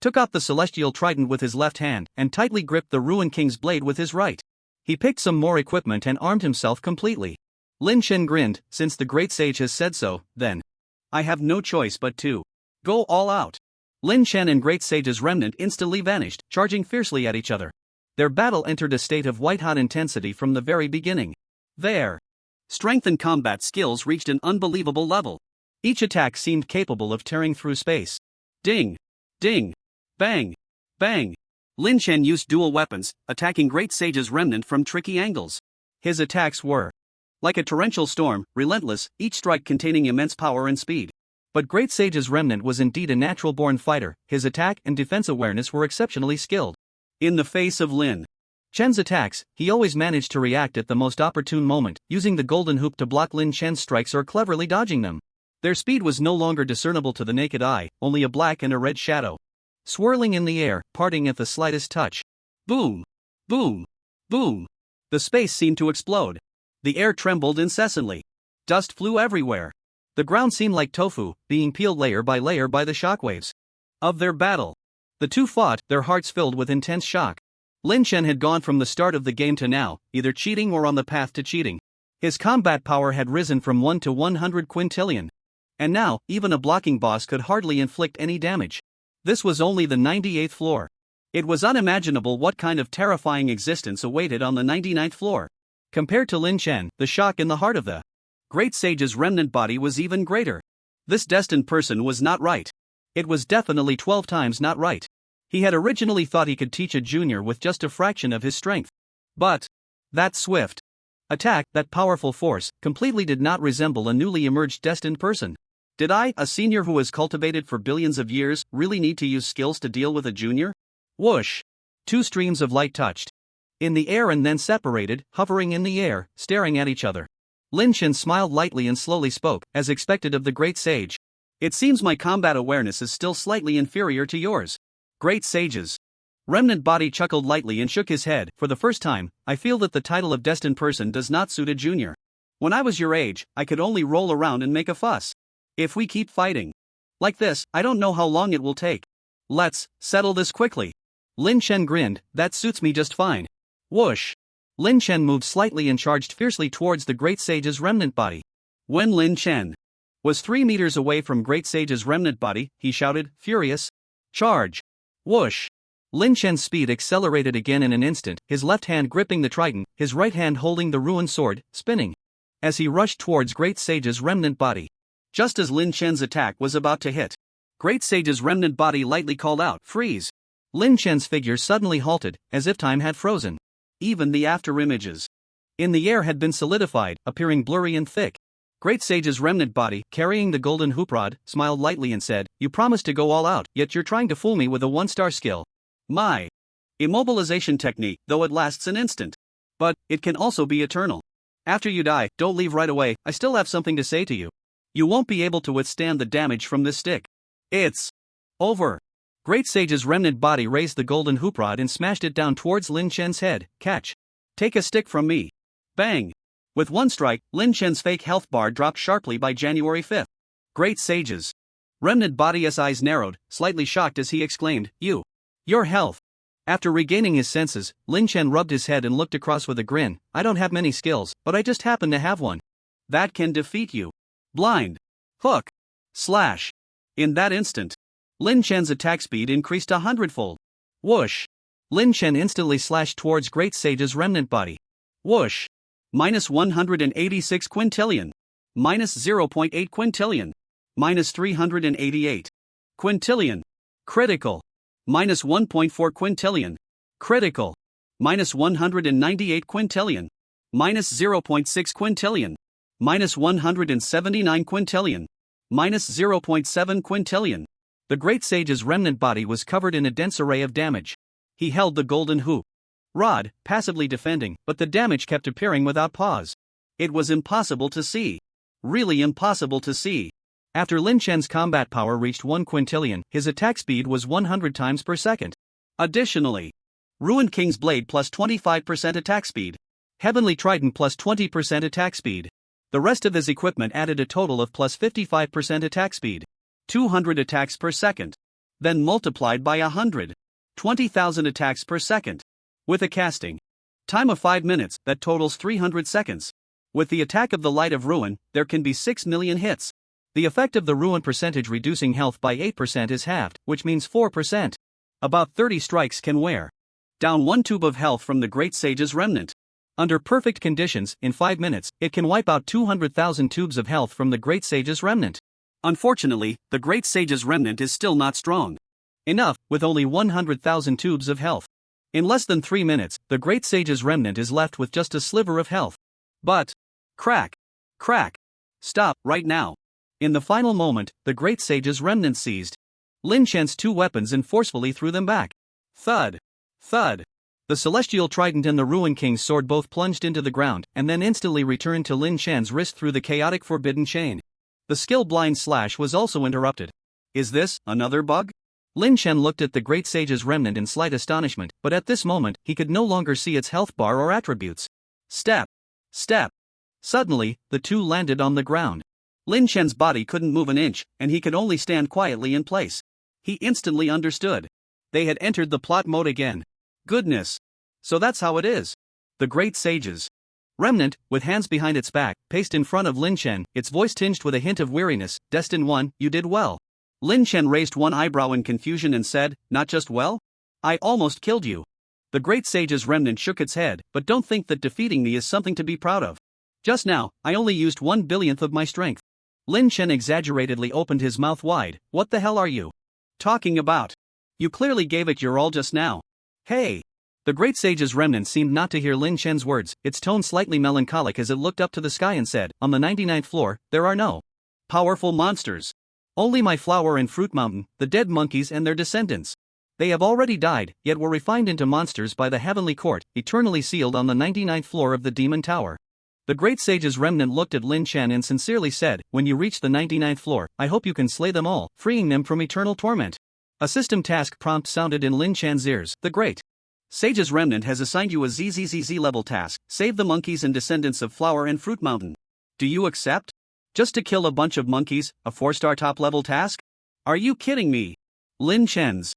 took out the celestial trident with his left hand, and tightly gripped the Ruin King's blade with his right. He picked some more equipment and armed himself completely. Lin Chen grinned. Since the Great Sage has said so, then I have no choice but to go all out. Lin Chen and Great Sage's Remnant instantly vanished, charging fiercely at each other. Their battle entered a state of white-hot intensity from the very beginning. Their strength and combat skills reached an unbelievable level. Each attack seemed capable of tearing through space. Ding! Ding! Bang! Bang! Lin Chen used dual weapons, attacking Great Sage's Remnant from tricky angles. His attacks were like a torrential storm, relentless, each strike containing immense power and speed. But Great Sage's Remnant was indeed a natural-born fighter. His attack and defense awareness were exceptionally skilled. In the face of Lin Chen's attacks, he always managed to react at the most opportune moment, using the golden hoop to block Lin Chen's strikes or cleverly dodging them. Their speed was no longer discernible to the naked eye, only a black and a red shadow swirling in the air, parting at the slightest touch. Boom! Boom! Boom! The space seemed to explode. The air trembled incessantly. Dust flew everywhere. The ground seemed like tofu, being peeled layer by layer by the shockwaves of their battle. The 2 fought, their hearts filled with intense shock. Lin Chen had gone from the start of the game to now, either cheating or on the path to cheating. His combat power had risen from 1 to 100 quintillion. And now, even a blocking boss could hardly inflict any damage. This was only the 98th floor. It was unimaginable what kind of terrifying existence awaited on the 99th floor. Compared to Lin Chen, the shock in the heart of the Great Sage's Remnant body was even greater. This destined person was not right. It was definitely 12 times not right. He had originally thought he could teach a junior with just a fraction of his strength. But that swift attack, that powerful force, completely did not resemble a newly emerged destined person. Did I, a senior who was cultivated for billions of years, really need to use skills to deal with a junior? Whoosh! 2 streams of light touched in the air and then separated, hovering in the air, staring at each other. Lin Chen smiled lightly and slowly spoke, as expected of the great sage. It seems my combat awareness is still slightly inferior to yours. Great sages. Remnant Body chuckled lightly and shook his head. For the first time, I feel that the title of destined person does not suit a junior. When I was your age, I could only roll around and make a fuss. If we keep fighting like this, I don't know how long it will take. Let's settle this quickly. Lin Chen grinned. That suits me just fine. Whoosh. Lin Chen moved slightly and charged fiercely towards the great sage's remnant body. When Lin Chen was 3 meters away from great sage's remnant body, he shouted, furious. Charge. Whoosh. Lin Chen's speed accelerated again in an instant, his left hand gripping the trident, his right hand holding the ruined sword, spinning as he rushed towards great sage's remnant body. Just as Lin Chen's attack was about to hit, great sage's remnant body lightly called out, freeze. Lin Chen's figure suddenly halted, as if time had frozen. Even the after-images in the air had been solidified, appearing blurry and thick. Great sage's remnant body, carrying the golden hoop rod, smiled lightly and said, you promised to go all out, yet you're trying to fool me with a 1-star skill. My immobilization technique, though it lasts an instant. But it can also be eternal. After you die, don't leave right away, I still have something to say to you. You won't be able to withstand the damage from this stick. It's over. Great sage's remnant body raised the golden hoop rod and smashed it down towards Lin Chen's head. Catch. Take a stick from me. Bang. With one strike, Lin Chen's fake health bar dropped sharply by January 5th. Great sage's remnant body's eyes narrowed, slightly shocked as he exclaimed, your health. After regaining his senses, Lin Chen rubbed his head and looked across with a grin. I don't have many skills, but I just happen to have one that can defeat you. Blind. Hook. Slash. In that instant, Lin Chen's attack speed increased 100-fold. Whoosh. Lin Chen instantly slashed towards great sage's remnant body. Whoosh. Minus 186 quintillion. Minus 0.8 quintillion. Minus 388 quintillion. Critical. Minus 1.4 quintillion. Critical. Minus 198 quintillion. Minus 0.6 quintillion. Minus 179 quintillion. Minus 0.7 quintillion. The great sage's remnant body was covered in a dense array of damage. He held the golden hoop rod, passively defending, but the damage kept appearing without pause. It was impossible to see. Really impossible to see. After Lin Chen's combat power reached 1 quintillion, his attack speed was 100 times per second. Additionally, Ruined King's Blade plus 25% attack speed. Heavenly Trident plus 20% attack speed. The rest of his equipment added a total of plus 55% attack speed. 200 attacks per second. Then multiplied by 100. 20,000 attacks per second. With a casting time of 5 minutes, that totals 300 seconds. With the attack of the Light of Ruin, there can be 6 million hits. The effect of the ruin percentage reducing health by 8% is halved, which means 4%. About 30 strikes can wear down 1 tube of health from the great sage's remnant. Under perfect conditions, in 5 minutes, it can wipe out 200,000 tubes of health from the great sage's remnant. Unfortunately, the great sage's remnant is still not strong enough, with only 100,000 tubes of health. In less than 3 minutes, the great sage's remnant is left with just a sliver of health. But, crack, crack, stop, right now. In the final moment, the great sage's remnant seized Lin Chen's 2 weapons and forcefully threw them back. Thud, thud. The celestial trident and the Ruined King's sword both plunged into the ground, and then instantly returned to Lin Chen's wrist through the chaotic forbidden chain. The skill blind slash was also interrupted. Is this another bug? Lin Chen looked at the great sage's remnant in slight astonishment, but at this moment, he could no longer see its health bar or attributes. Step. Step. Suddenly, the two landed on the ground. Lin Chen's body couldn't move an inch, and he could only stand quietly in place. He instantly understood. They had entered the plot mode again. Goodness. So that's how it is. The great sage's remnant, with hands behind its back, paced in front of Lin Chen, its voice tinged with a hint of weariness. Destined One, you did well. Lin Chen raised one eyebrow in confusion and said, not just well? I almost killed you. The great sage's remnant shook its head, but don't think that defeating me is something to be proud of. Just now, I only used 1/1000th of my strength. Lin Chen exaggeratedly opened his mouth wide. What the hell are you talking about? You clearly gave it your all just now. Hey! The great sage's remnant seemed not to hear Lin Chen's words, its tone slightly melancholic as it looked up to the sky and said, on the 99th floor, there are no powerful monsters. Only my flower and fruit mountain, the dead monkeys and their descendants. They have already died, yet were refined into monsters by the heavenly court, eternally sealed on the 99th floor of the demon tower. The great sage's remnant looked at Lin Chen and sincerely said, "When you reach the 99th floor, I hope you can slay them all, freeing them from eternal torment." A system task prompt sounded in Lin Chen's ears. "The great sage's remnant has assigned you a ZZZZ level task, save the monkeys and descendants of Flower and Fruit Mountain. Do you accept? Just to kill a bunch of monkeys, a 4-star top level task? Are you kidding me?" Lin Chen's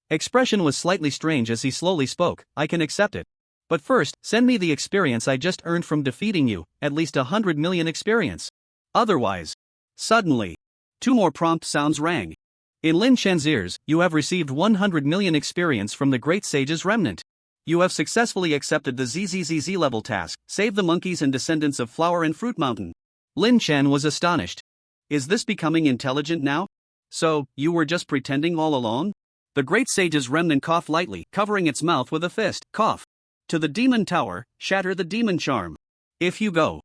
expression was slightly strange as he slowly spoke. "I can accept it. But first, send me the experience I just earned from defeating you, at least 100 million experience. Otherwise." Suddenly, 2 more prompt sounds rang. In Lin Chen's ears, "You have received 100 million experience from the great sage's remnant. You have successfully accepted the ZZZZ level task, save the monkeys and descendants of Flower and Fruit Mountain." Lin Chen was astonished. Is this becoming intelligent now? So, you were just pretending all along? The great sage's remnant coughed lightly, covering its mouth with a fist. Cough. "To the demon tower, shatter the demon charm. If you go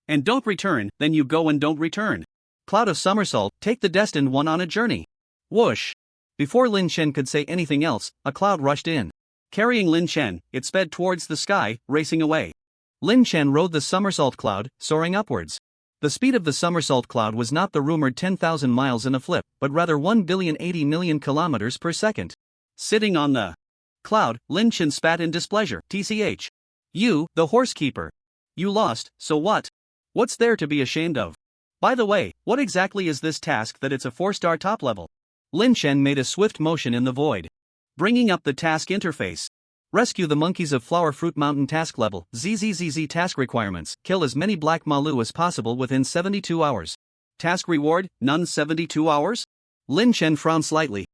and don't return, then you go and don't return. Cloud of somersault, take the destined one on a journey." Whoosh! Before Lin Chen could say anything else, a cloud rushed in. Carrying Lin Chen, it sped towards the sky, racing away. Lin Chen rode the somersault cloud, soaring upwards. The speed of the somersault cloud was not the rumored 10,000 miles in a flip, but rather 1,080,000,000 kilometers per second. Sitting on the cloud, Lin Chen spat in displeasure. "TCH. You, the horsekeeper. You lost, so what? What's there to be ashamed of? By the way, what exactly is this task that it's a 4-star top level?" Lin Chen made a swift motion in the void, bringing up the task interface. Rescue the monkeys of Flower Fruit Mountain task level, ZZZZ task requirements, kill as many black Malu as possible within 72 hours. Task reward, none 72 hours? Lin Chen frowned slightly,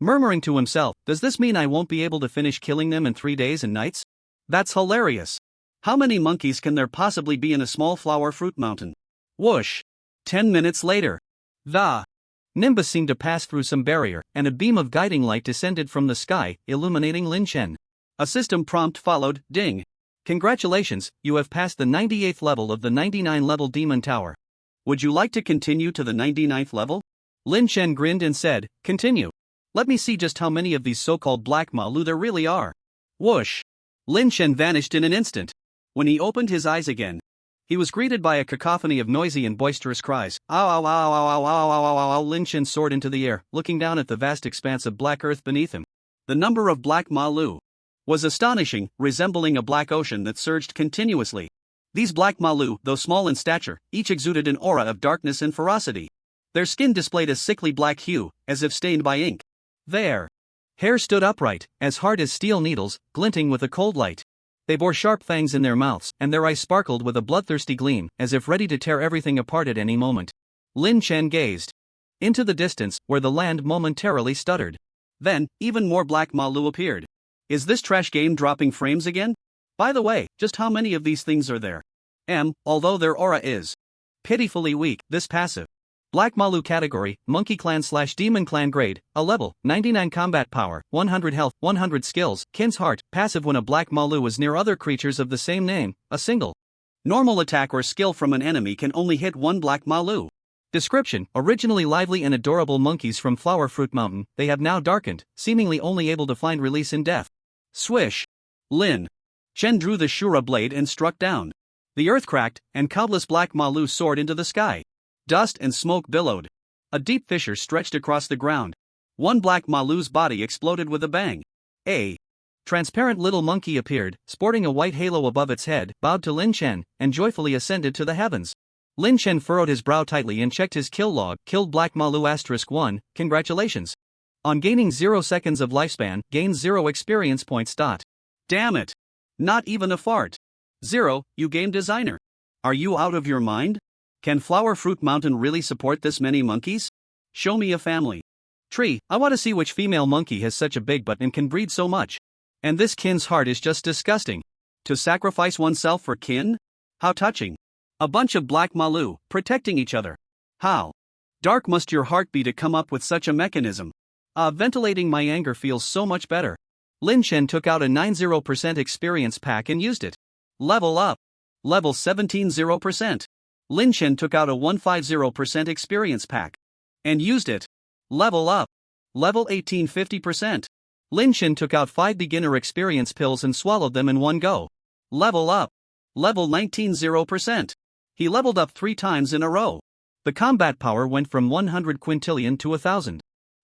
murmuring to himself, "Does this mean I won't be able to finish killing them in 3 days and nights? That's hilarious. How many monkeys can there possibly be in a small Flower Fruit Mountain?" Whoosh! 10 minutes later. The nimbus seemed to pass through some barrier, and a beam of guiding light descended from the sky, illuminating Lin Chen. A system prompt followed. Ding. "Congratulations, you have passed the 98th level of the 99-level Demon Tower. Would you like to continue to the 99th level?" Lin Chen grinned and said, "Continue. Let me see just how many of these so-called Black Malu there really are." Whoosh! Lin Chen vanished in an instant. When he opened his eyes again, he was greeted by a cacophony of noisy and boisterous cries. "Ow, ow, ow, ow, ow, ow, ow, ow, ow, ow." Lin Chen soared into the air, looking down at the vast expanse of black earth beneath him. The number of Black Malu was astonishing, resembling a black ocean that surged continuously. These Black Malu, though small in stature, each exuded an aura of darkness and ferocity. Their skin displayed a sickly black hue, as if stained by ink. Their hair stood upright, as hard as steel needles, glinting with a cold light. They bore sharp fangs in their mouths, and their eyes sparkled with a bloodthirsty gleam, as if ready to tear everything apart at any moment. Lin Chen gazed into the distance, where the land momentarily stuttered. Then, even more Black Malu appeared. Is this trash game dropping frames again? By the way, just how many of these things are there? Although their aura is pitifully weak, this passive Black Malu category, Monkey Clan / Demon Clan grade, a level, 99 combat power, 100 health, 100 skills, Kin's Heart, passive when a Black Malu is near other creatures of the same name, a single normal attack or skill from an enemy can only hit one Black Malu. Description: originally lively and adorable monkeys from Flower Fruit Mountain, they have now darkened, seemingly only able to find release in death. Swish! Lin Chen drew the Shura blade and struck down. The earth cracked, and countless Black Malu soared into the sky. Dust and smoke billowed. A deep fissure stretched across the ground. One Black Malu's body exploded with a bang. A transparent little monkey appeared, sporting a white halo above its head, bowed to Lin Chen, and joyfully ascended to the heavens. Lin Chen furrowed his brow tightly and checked his kill log. Killed Black Malu *1. Congratulations. On gaining 0 seconds of lifespan, gain 0 experience points. Damn it. Not even a fart. 0, you game designer. Are you out of your mind? Can Flower Fruit Mountain really support this many monkeys? Show me a family tree. I want to see which female monkey has such a big butt and can breed so much. And this Kin's Heart is just disgusting. To sacrifice oneself for kin? How touching. A bunch of Black Malu, protecting each other. How dark must your heart be to come up with such a mechanism? Ventilating my anger feels so much better. Lin Chen took out a 90% experience pack and used it. Level up. Level 17 0%. Lin Chen took out a 150% experience pack and used it. Level up. Level 18 50%. Lin Chen took out 5 beginner experience pills and swallowed them in one go. Level up. Level 19 0%. He leveled up 3 times in a row. The combat power went from 100 quintillion to 1,000.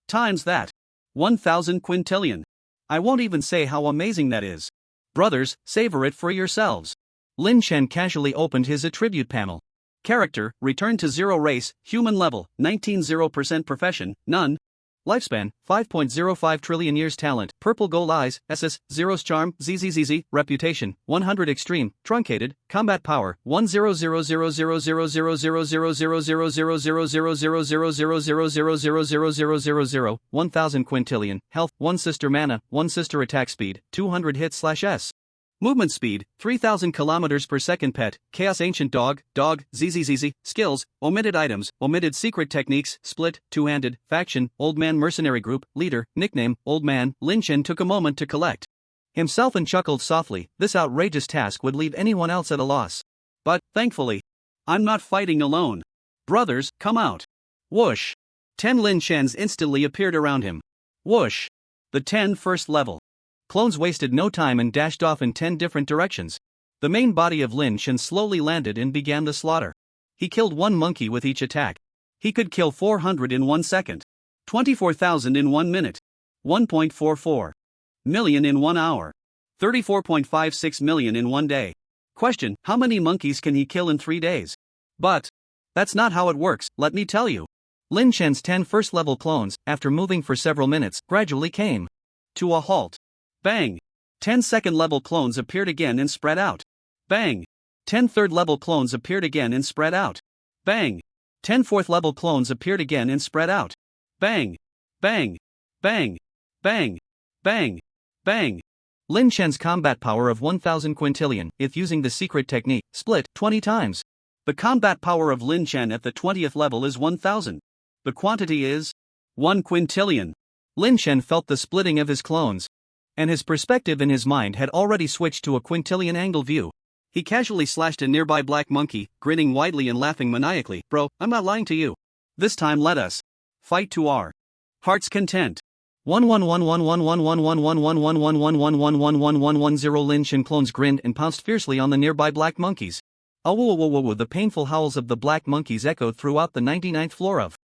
Times that. 1,000 quintillion. I won't even say how amazing that is. Brothers, savor it for yourselves. Lin Chen casually opened his attribute panel. Character, return to 0 race, human level, 19% profession, none. Lifespan, 5.05 trillion years talent, purple gold eyes, SS, zeros charm, ZZZZ, reputation, 100 extreme, truncated, combat power, 1000000000000000000000000000000000000000000000000000000000000000000000000000000000000000000000000000000000000000000000000000000000000000000000000000000000000000000000000000000000000000000000000000000000000000000000000000000000000000000000000 Movement speed, 3,000 km per second pet, chaos ancient dog, movement speed, 3,000 km per second pet, chaos ancient dog, ZZZZ, skills, omitted items, omitted secret techniques, split, two-handed, faction, old man mercenary group, leader, nickname, old man. Lin Chen took a moment to collect himself and chuckled softly. This outrageous task would leave anyone else at a loss. But, thankfully, I'm not fighting alone. Brothers, come out. Whoosh. 10 Lin Chens instantly appeared around him. Whoosh. The 10 first level clones wasted no time and dashed off in 10 different directions. The main body of Lin Chen slowly landed and began the slaughter. He killed 1 monkey with each attack. He could kill 400 in 1 second. 24,000 in 1 minute. 1.44 million in 1 hour. 34.56 million in 1 day. Question: how many monkeys can he kill in 3 days? But that's not how it works, let me tell you. Lin Chen's 10 first level clones, after moving for several minutes, gradually came to a halt. Bang! 10 second level clones appeared again and spread out. Bang! 10 third level clones appeared again and spread out. Bang! 10 fourth level clones appeared again and spread out. Bang! Bang! Bang! Bang! Bang! Bang! Lin Chen's combat power of 1,000 quintillion, if using the secret technique, split 20 times. The combat power of Lin Chen at the 20th level is 1,000. The quantity is 1 quintillion. Lin Chen felt the splitting of his clones, and his perspective in his mind had already switched to a quintillion angle view. He casually slashed a nearby black monkey, grinning widely and laughing maniacally. Bro, I'm not lying to you. This time let us fight to our heart's content. 1111111111111111110. Lin Chen clones grinned and pounced fiercely on the nearby black monkeys. Oh, the painful howls of the black monkeys echoed throughout the 99th floor of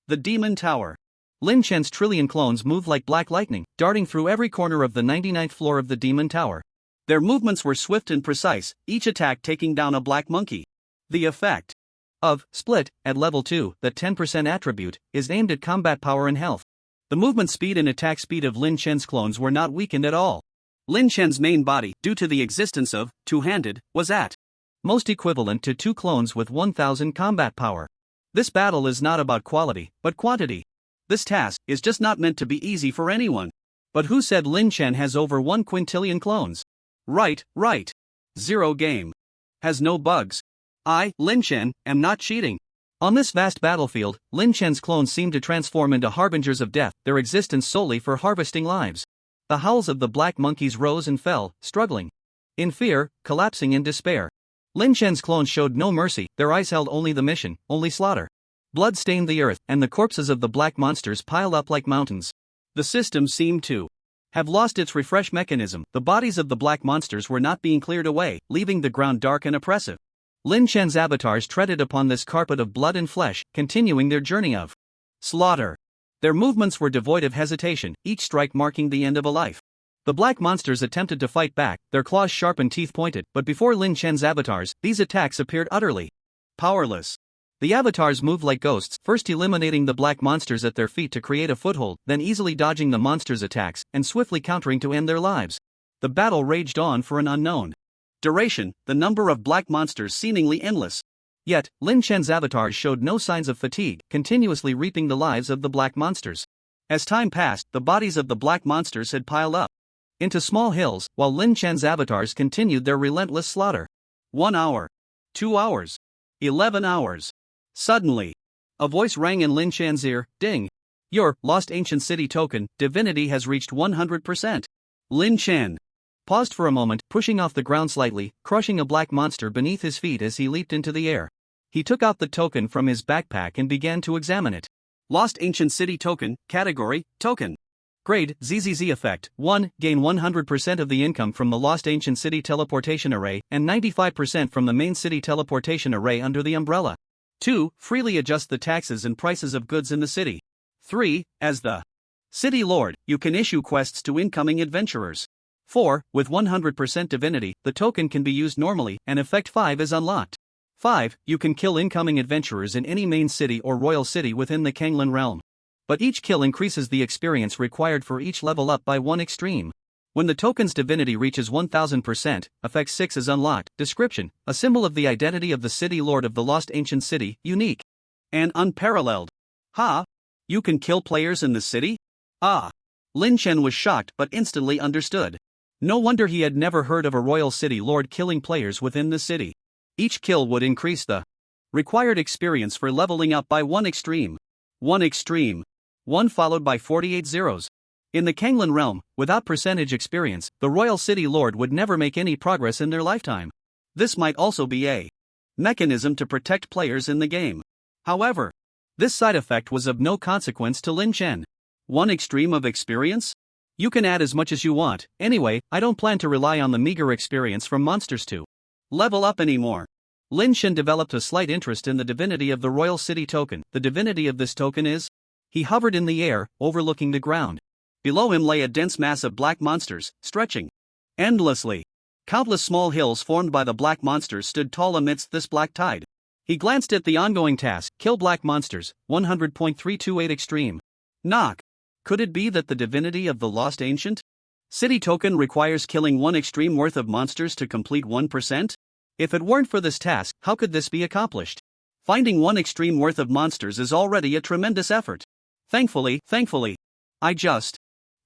the Demon Tower. Lin Chen's trillion clones moved like black lightning, darting through every corner of the 99th floor of the Demon Tower. Their movements were swift and precise, each attack taking down a black monkey. The effect of split at level 2, the 10% attribute, is aimed at combat power and health. The movement speed and attack speed of Lin Chen's clones were not weakened at all. Lin Chen's main body, due to the existence of two-handed, was at most equivalent to 2 clones with 1,000 combat power. This battle is not about quality, but quantity. This task is just not meant to be easy for anyone. But who said Lin Chen has over 1 quintillion clones? Right. Zero game. Has no bugs. I, Lin Chen, am not cheating. On this vast battlefield, Lin Chen's clones seemed to transform into harbingers of death, their existence solely for harvesting lives. The howls of the black monkeys rose and fell, struggling in fear, collapsing in despair. Lin Chen's clones showed no mercy, their eyes held only the mission, only slaughter. Blood stained the earth, and the corpses of the black monsters piled up like mountains. The system seemed to have lost its refresh mechanism. The bodies of the black monsters were not being cleared away, leaving the ground dark and oppressive. Lin Chen's avatars treaded upon this carpet of blood and flesh, continuing their journey of slaughter. Their movements were devoid of hesitation, each strike marking the end of a life. The black monsters attempted to fight back, their claws sharp and teeth pointed, but before Lin Chen's avatars, these attacks appeared utterly powerless. The avatars moved like ghosts, first eliminating the black monsters at their feet to create a foothold, then easily dodging the monsters' attacks, and swiftly countering to end their lives. The battle raged on for an unknown duration, the number of black monsters seemingly endless. Yet, Lin Chen's avatars showed no signs of fatigue, continuously reaping the lives of the black monsters. As time passed, the bodies of the black monsters had piled up into small hills, while Lin Chen's avatars continued their relentless slaughter. 1 hour. 2 hours. 11 hours. Suddenly, a voice rang in Lin Chen's ear. Ding. Your lost ancient city token, divinity has reached 100%. Lin Chen paused for a moment, pushing off the ground slightly, crushing a black monster beneath his feet as he leaped into the air. He took out the token from his backpack and began to examine it. Lost ancient city token, category, token. Grade, ZZZ Effect. 1. Gain 100% of the income from the Lost Ancient City Teleportation Array and 95% from the Main City Teleportation Array under the umbrella. 2. Freely adjust the taxes and prices of goods in the city. 3. As the City Lord, you can issue quests to incoming adventurers. 4. With 100% divinity, the token can be used normally, and Effect 5 is unlocked. 5. You can kill incoming adventurers in any main city or royal city within the Kanglan realm. But each kill increases the experience required for each level up by 1 extreme. When the token's divinity reaches 1000%, Effect 6 is unlocked. Description: a symbol of the identity of the City Lord of the Lost Ancient City, unique and unparalleled. Ha! You can kill players in the city? Ah! Lin Chen was shocked but instantly understood. No wonder he had never heard of a royal city lord killing players within the city. Each kill would increase the required experience for leveling up by 1 extreme. 1 extreme. 1 followed by 48 zeros. In the Kanglan realm, without percentage experience, the royal city lord would never make any progress in their lifetime. This might also be a mechanism to protect players in the game. However, this side effect was of no consequence to Lin Chen. 1 extreme of experience? You can add as much as you want. Anyway, I don't plan to rely on the meager experience from monsters to level up anymore. Lin Chen developed a slight interest in the divinity of the royal city token. The divinity of this token is... He hovered in the air, overlooking the ground. Below him lay a dense mass of black monsters, stretching endlessly. Countless small hills formed by the black monsters stood tall amidst this black tide. He glanced at the ongoing task: kill black monsters, 100.328 extreme. Knock. Could it be that the divinity of the Lost Ancient City token requires killing 1 extreme worth of monsters to complete 1%? If it weren't for this task, how could this be accomplished? Finding 1 extreme worth of monsters is already a tremendous effort. Thankfully, I just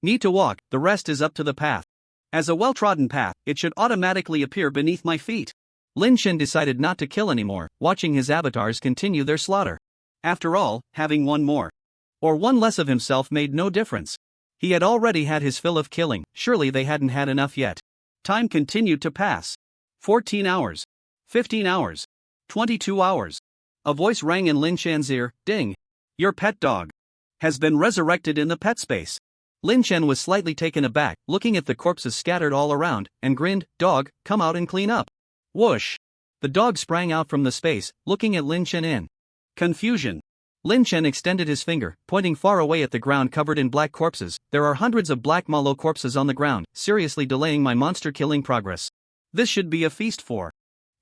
need to walk, the rest is up to the path. As a well-trodden path, it should automatically appear beneath my feet. Lin Chen decided not to kill anymore, watching his avatars continue their slaughter. After all, having 1 more or 1 less of himself made no difference. He had already had his fill of killing, surely they hadn't had enough yet. Time continued to pass. 14 hours. 15 hours. 22 hours. A voice rang in Lin Chen's ear: ding. Your pet dog has been resurrected in the pet space. Lin Chen was slightly taken aback, looking at the corpses scattered all around, and grinned. Dog, come out and clean up. Whoosh! The dog sprang out from the space, looking at Lin Chen in confusion. Lin Chen extended his finger, pointing far away at the ground covered in black corpses. There are hundreds of black Malo corpses on the ground, seriously delaying my monster killing progress. This should be a feast for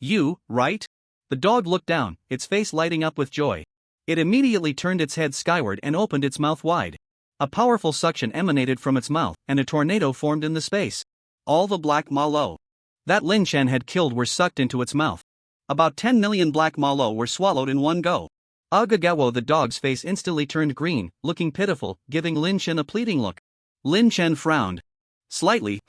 you, right? The dog looked down, its face lighting up with joy. It immediately turned its head skyward and opened its mouth wide. A powerful suction emanated from its mouth, and a tornado formed in the space. All the black Malo that Lin Chen had killed were sucked into its mouth. About 10 million black Malo were swallowed in one go. Agagawo, the dog's face instantly turned green, looking pitiful, giving Lin Chen a pleading look. Lin Chen frowned slightly.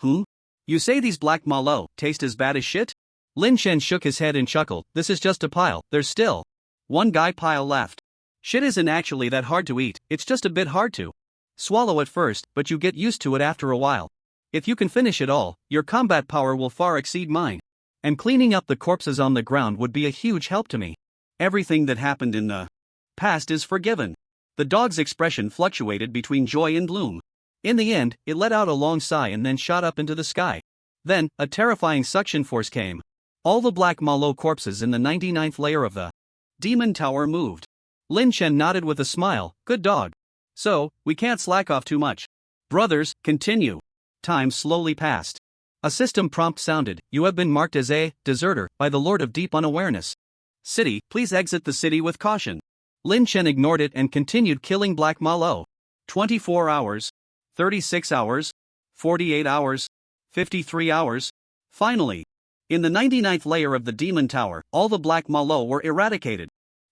You say these black Malo taste as bad as shit? Lin Chen shook his head and chuckled. This is just a pile, there's still 1 guy pile left. Shit isn't actually that hard to eat, it's just a bit hard to swallow at first, but you get used to it after a while. If you can finish it all, your combat power will far exceed mine. And cleaning up the corpses on the ground would be a huge help to me. Everything that happened in the past is forgiven. The dog's expression fluctuated between joy and gloom. In the end, it let out a long sigh and then shot up into the sky. Then, a terrifying suction force came. All the black Malo corpses in the 99th layer of the Demon Tower moved. Lin Chen nodded with a smile. Good dog. So, we can't slack off too much. Brothers, continue. Time slowly passed. A system prompt sounded. You have been marked as a deserter by the Lord of Deep Unawareness. City, please exit the city with caution. Lin Chen ignored it and continued killing black Malo. 24 hours. 36 hours. 48 hours. 53 hours. Finally, in the 99th layer of the Demon Tower, all the black Malo were eradicated.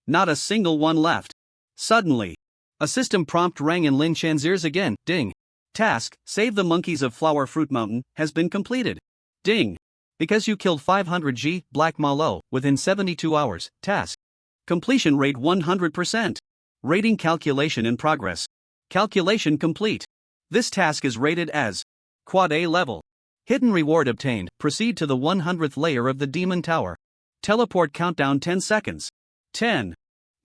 Not a single one left. Suddenly, a system prompt rang in Lin Chen's ears again. Ding. Task, save the monkeys of Flower Fruit Mountain, has been completed. Ding. Because you killed 500 black Malo within 72 hours. Task. Completion rate 100%. Rating calculation in progress. Calculation complete. This task is rated as Quad A level. Hidden reward obtained. Proceed to the 100th layer of the Demon Tower. Teleport countdown 10 seconds. 10.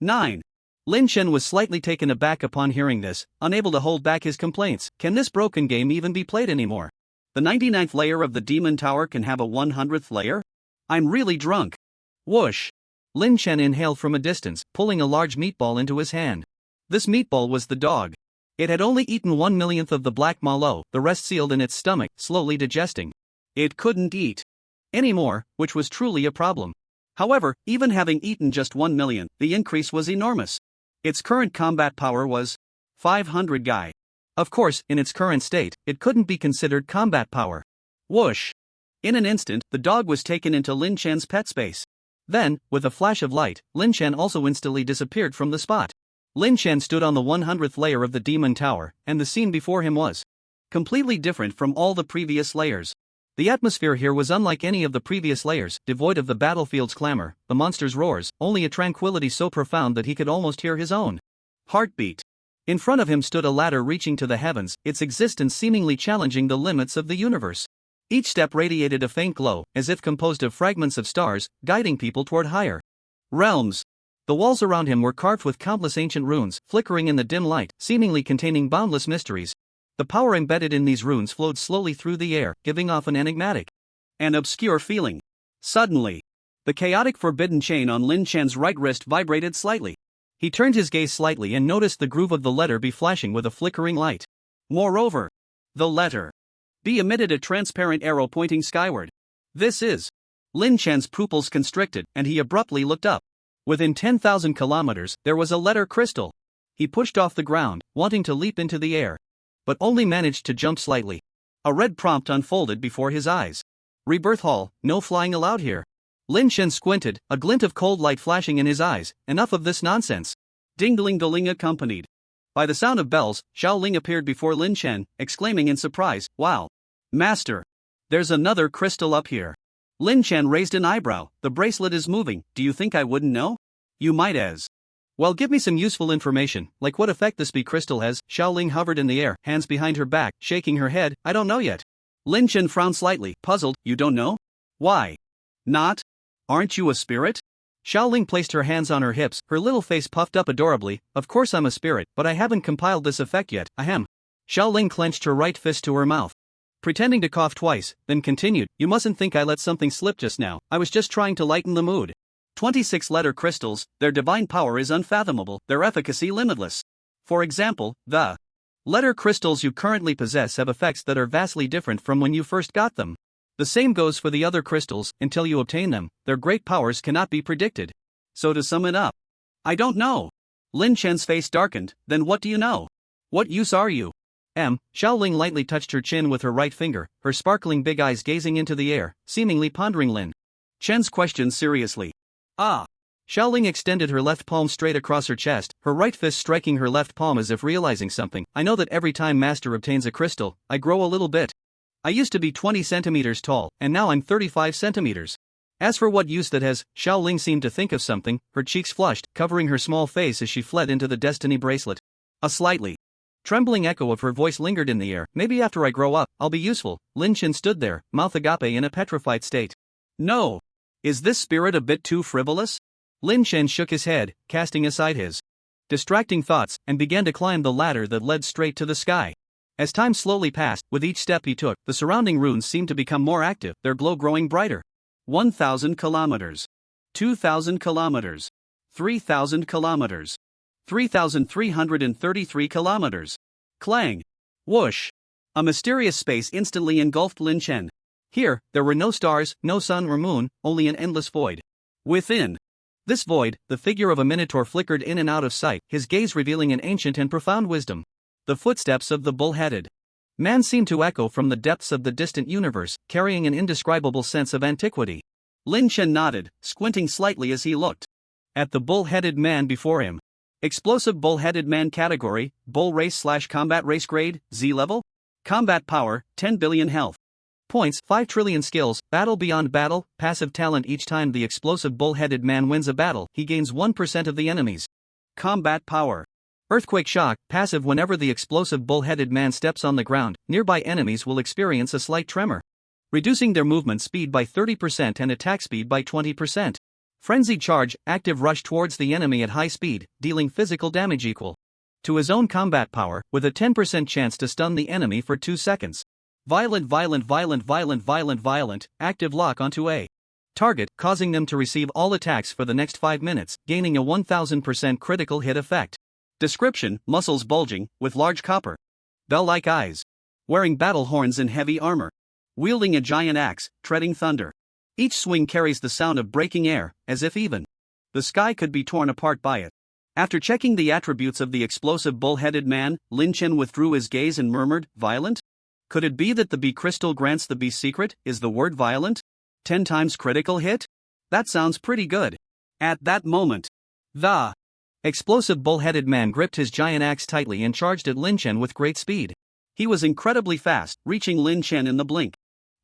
9. Lin Chen was slightly taken aback upon hearing this, unable to hold back his complaints. Can this broken game even be played anymore? The 99th layer of the Demon Tower can have a 100th layer? I'm really drunk. Whoosh! Lin Chen inhaled from a distance, pulling a large meatball into his hand. This meatball was the dog. It had only eaten 1/millionth of the black malo, the rest sealed in its stomach, slowly digesting. It couldn't eat anymore, which was truly a problem. However, even having eaten just 1 million, the increase was enormous. Its current combat power was 500 Gai. Of course, in its current state, it couldn't be considered combat power. Whoosh! In an instant, the dog was taken into Lin Chen's pet space. Then, with a flash of light, Lin Chen also instantly disappeared from the spot. Lin Chen stood on the 100th layer of the Demon Tower, and the scene before him was completely different from all the previous layers. The atmosphere here was unlike any of the previous layers, devoid of the battlefield's clamor, the monster's roars, only a tranquility so profound that he could almost hear his own heartbeat. In front of him stood a ladder reaching to the heavens, its existence seemingly challenging the limits of the universe. Each step radiated a faint glow, as if composed of fragments of stars, guiding people toward higher realms. The walls around him were carved with countless ancient runes, flickering in the dim light, seemingly containing boundless mysteries. The power embedded in these runes flowed slowly through the air, giving off an enigmatic and obscure feeling. Suddenly, the chaotic forbidden chain on Lin Chen's right wrist vibrated slightly. He turned his gaze slightly and noticed the groove of the letter B flashing with a flickering light. Moreover, the letter B emitted a transparent arrow pointing skyward. This is. Lin Chen's pupils constricted, and he abruptly looked up. Within 10,000 kilometers, there was a letter crystal. He pushed off the ground, wanting to leap into the air, but only managed to jump slightly. A red prompt unfolded before his eyes. Rebirth Hall, no flying allowed here. Lin Chen squinted, a glint of cold light flashing in his eyes. Enough of this nonsense. Ding-dling-dling accompanied by the sound of bells, Xiao Ling appeared before Lin Chen, exclaiming in surprise, "Wow! Master! There's another crystal up here." Lin Chen raised an eyebrow. "The bracelet is moving, do you think I wouldn't know?" "You might as well give me some useful information, like what effect this B crystal has." Xiao Ling hovered in the air, hands behind her back, shaking her head. "I don't know yet." Lin Chen frowned slightly, puzzled. "You don't know? Why not? Aren't you a spirit?" Xiao Ling placed her hands on her hips, her little face puffed up adorably. "Of course I'm a spirit, but I haven't compiled this effect yet, ahem." Xiao Ling clenched her right fist to her mouth, pretending to cough twice, then continued, "You mustn't think I let something slip just now, I was just trying to lighten the mood. 26-letter crystals, their divine power is unfathomable, their efficacy limitless. For example, the letter crystals you currently possess have effects that are vastly different from when you first got them. The same goes for the other crystals. Until you obtain them, their great powers cannot be predicted. So to sum it up, I don't know." Lin Chen's face darkened. "Then what do you know? What use are you?" Xiao Ling lightly touched her chin with her right finger, her sparkling big eyes gazing into the air, seemingly pondering Lin Chen's question seriously. "Ah." Xiao Ling extended her left palm straight across her chest, her right fist striking her left palm as if realizing something. "I know that every time Master obtains a crystal, I grow a little bit. I used to be 20 centimeters tall, and now I'm 35 centimeters. As for what use that has," Xiao Ling seemed to think of something, her cheeks flushed, covering her small face as she fled into the destiny bracelet. A slightly trembling echo of her voice lingered in the air. "Maybe after I grow up, I'll be useful." Lin Chen stood there, mouth agape in a petrified state. "No. Is this spirit a bit too frivolous?" Lin Chen shook his head, casting aside his distracting thoughts, and began to climb the ladder that led straight to the sky. As time slowly passed, with each step he took, the surrounding runes seemed to become more active, their glow growing brighter. 1,000 kilometers. 2,000 kilometers. 3,000 kilometers. 3,333 kilometers. Clang. Whoosh. A mysterious space instantly engulfed Lin Chen. Here, there were no stars, no sun or moon, only an endless void. Within this void, the figure of a minotaur flickered in and out of sight, his gaze revealing an ancient and profound wisdom. The footsteps of the bull-headed man seemed to echo from the depths of the distant universe, carrying an indescribable sense of antiquity. Lin Chen nodded, squinting slightly as he looked at the bull-headed man before him. Explosive bull-headed man category, bull race/combat race grade, Z level. Combat power, 10 billion health points, 5 trillion skills, battle beyond battle, passive talent. Each time the explosive bull-headed man wins a battle, he gains 1% of the enemy's combat power. Earthquake shock, passive. Whenever the explosive bull-headed man steps on the ground, nearby enemies will experience a slight tremor, reducing their movement speed by 30% and attack speed by 20%. Frenzied charge, active rush towards the enemy at high speed, dealing physical damage equal to his own combat power, with a 10% chance to stun the enemy for 2 seconds. Violent, active lock onto a target, causing them to receive all attacks for the next 5 minutes, gaining a 1000% critical hit effect. Description: muscles bulging, with large copper bell-like eyes. Wearing battle horns and heavy armor. Wielding a giant axe, treading thunder. Each swing carries the sound of breaking air, as if even the sky could be torn apart by it. After checking the attributes of the explosive bull-headed man, Lin Chen withdrew his gaze and murmured, "Violent? Could it be that the bee crystal grants the bee secret? Is the word violent? 10 times critical hit? That sounds pretty good." At that moment, the explosive bull-headed man gripped his giant axe tightly and charged at Lin Chen with great speed. He was incredibly fast, reaching Lin Chen in the blink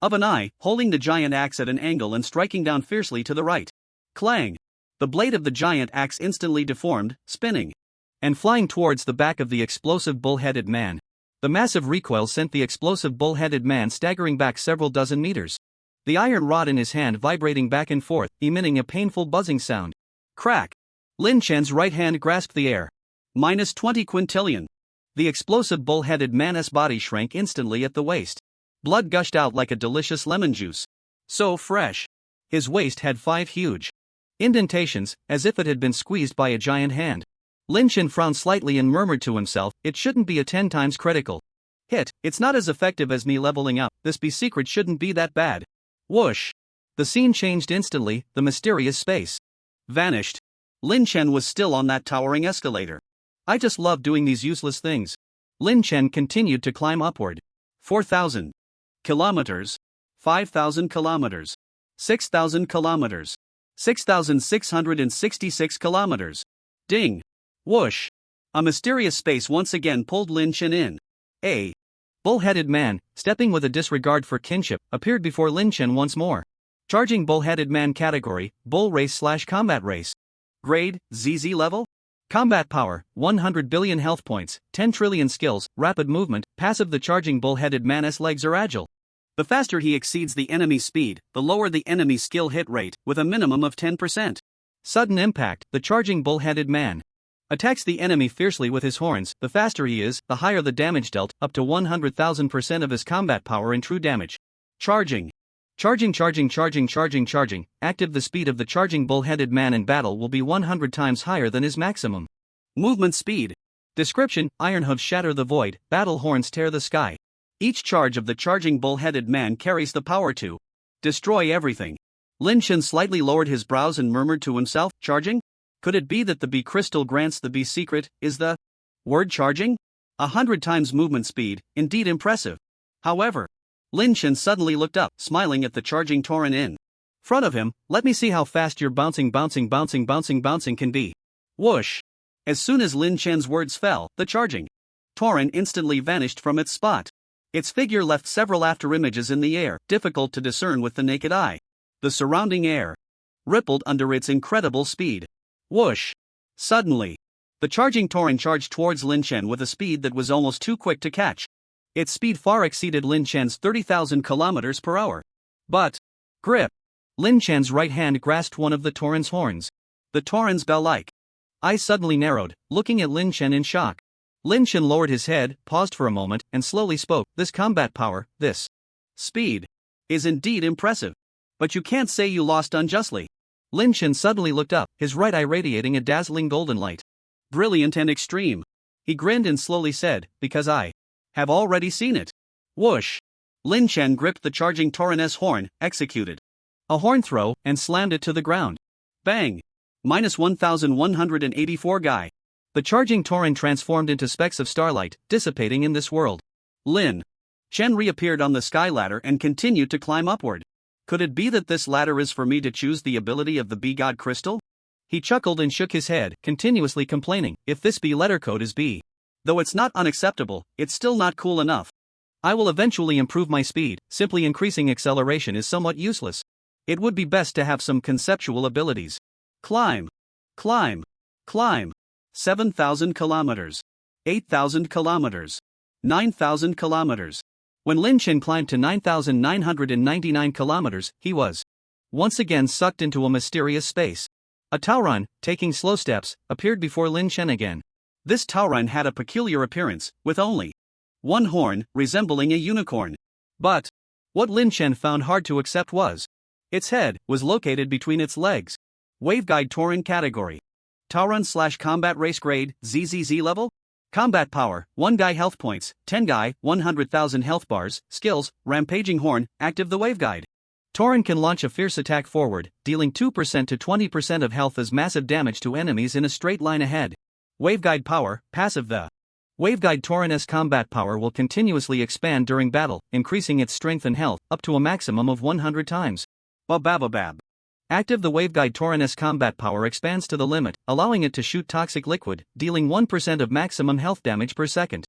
of an eye, holding the giant axe at an angle and striking down fiercely to the right. Clang! The blade of the giant axe instantly deformed, spinning and flying towards the back of the explosive bull-headed man. The massive recoil sent the explosive bull-headed man staggering back several dozen meters. The iron rod in his hand vibrating back and forth, emitting a painful buzzing sound. Crack! Lin Chen's right hand grasped the air. -20 quintillion. The explosive bull-headed man's body shrank instantly at the waist. Blood gushed out like a delicious lemon juice. So fresh. His waist had 5 huge indentations, as if it had been squeezed by a giant hand. Lin Chen frowned slightly and murmured to himself, "It shouldn't be a 10 times critical hit. It's not as effective as me leveling up. This bee secret shouldn't be that bad." Whoosh! The scene changed instantly, the mysterious space vanished. Lin Chen was still on that towering escalator. "I just love doing these useless things." Lin Chen continued to climb upward. 4,000 kilometers, 5,000 kilometers, 6,000 kilometers, 6,666 kilometers. Ding! Whoosh! A mysterious space once again pulled Lin Chen in. A bull-headed man, stepping with a disregard for kinship, appeared before Lin Chen once more. Charging bull-headed man category, bull race/combat race. Grade, ZZ level? Combat power, 100 billion health points, 10 trillion skills, rapid movement, passive. The charging bull-headed man's legs are agile. The faster he exceeds the enemy's speed, the lower the enemy's skill hit rate, with a minimum of 10%. Sudden impact. The charging bull-headed man attacks the enemy fiercely with his horns. The faster he is, the higher the damage dealt, up to 100,000% of his combat power in true damage. Charging. Charging. Active. The speed of the charging bull-headed man in battle will be 100 times higher than his maximum movement speed. Description: iron hooves shatter the void, battle horns tear the sky. Each charge of the charging bull-headed man carries the power to destroy everything. Lin Chen slightly lowered his brows and murmured to himself, "Charging? Could it be that the bee crystal grants the bee secret? Is the word charging? 100 times movement speed, indeed impressive." However, Lin Chen suddenly looked up, smiling at the charging Tauren in front of him. "Let me see how fast your bouncing can be." Whoosh! As soon as Lin Chen's words fell, the charging Tauren instantly vanished from its spot. Its figure left several afterimages in the air, difficult to discern with the naked eye. The surrounding air rippled under its incredible speed. Whoosh! Suddenly, the charging Tauren charged towards Lin Chen with a speed that was almost too quick to catch. Its speed far exceeded Lin Chen's 30,000 kilometers per hour. But, grip! Lin Chen's right hand grasped one of the Tauren's horns. The Tauren's bell-like eyes suddenly narrowed, looking at Lin Chen in shock. Lin Chen lowered his head, paused for a moment, and slowly spoke. "This combat power, this speed, is indeed impressive. But you can't say you lost unjustly." Lin Chen suddenly looked up, his right eye radiating a dazzling golden light. "Brilliant and extreme." He grinned and slowly said, "Because I have already seen it." Whoosh! Lin Chen gripped the charging Tauren's horn, executed a horn throw, and slammed it to the ground. Bang! -1184 guy. The charging Tauren transformed into specks of starlight, dissipating in this world. Lin Chen reappeared on the sky ladder and continued to climb upward. "Could it be that this ladder is for me to choose the ability of the bee god crystal?" He chuckled and shook his head, continuously complaining, "If this bee letter code is B, though it's not unacceptable, it's still not cool enough. I will eventually improve my speed, simply increasing acceleration is somewhat useless. It would be best to have some conceptual abilities." Climb. 7,000 kilometers. 8,000 kilometers. 9,000 kilometers. When Lin Chen climbed to 9,999 kilometers, he was once again sucked into a mysterious space. A Tauren, taking slow steps, appeared before Lin Chen again. This Tauren had a peculiar appearance, with only one horn, resembling a unicorn. But what Lin Chen found hard to accept was its head was located between its legs. Waveguide Tauren category. Tauren/combat race grade, ZZZ level? Combat power, 1 guy health points, 10 guy, 100,000 health bars, skills, rampaging horn, active the waveguide. Tauren can launch a fierce attack forward, dealing 2% to 20% of health as massive damage to enemies in a straight line ahead. Waveguide power, passive the Waveguide Tauren's combat power will continuously expand during battle, increasing its strength and health, up to a maximum of 100 times. Babababab. Active the Waveguide Tauren's combat power expands to the limit, allowing it to shoot toxic liquid, dealing 1% of maximum health damage per second.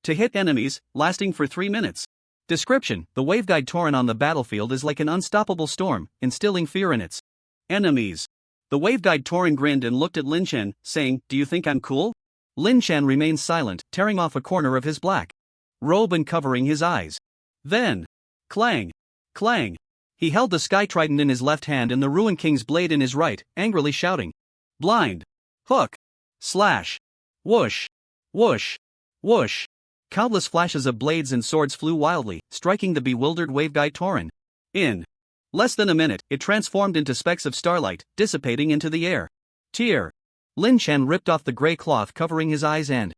To hit enemies, lasting for 3 minutes. Description: the Waveguide Tauren on the battlefield is like an unstoppable storm, instilling fear in its enemies. The Waveguide Tauren grinned and looked at Lin Chen, saying, "Do you think I'm cool?" Lin Chen remained silent, tearing off a corner of his black robe and covering his eyes. Then, clang, clang. He held the Sky Trident in his left hand and the Ruin King's blade in his right, angrily shouting, "Blind! Hook! Slash! Whoosh! Whoosh! Whoosh!" Countless flashes of blades and swords flew wildly, striking the bewildered Waveguide Tauren. In less than a minute, it transformed into specks of starlight, dissipating into the air. Tear! Lin Chen ripped off the gray cloth covering his eyes and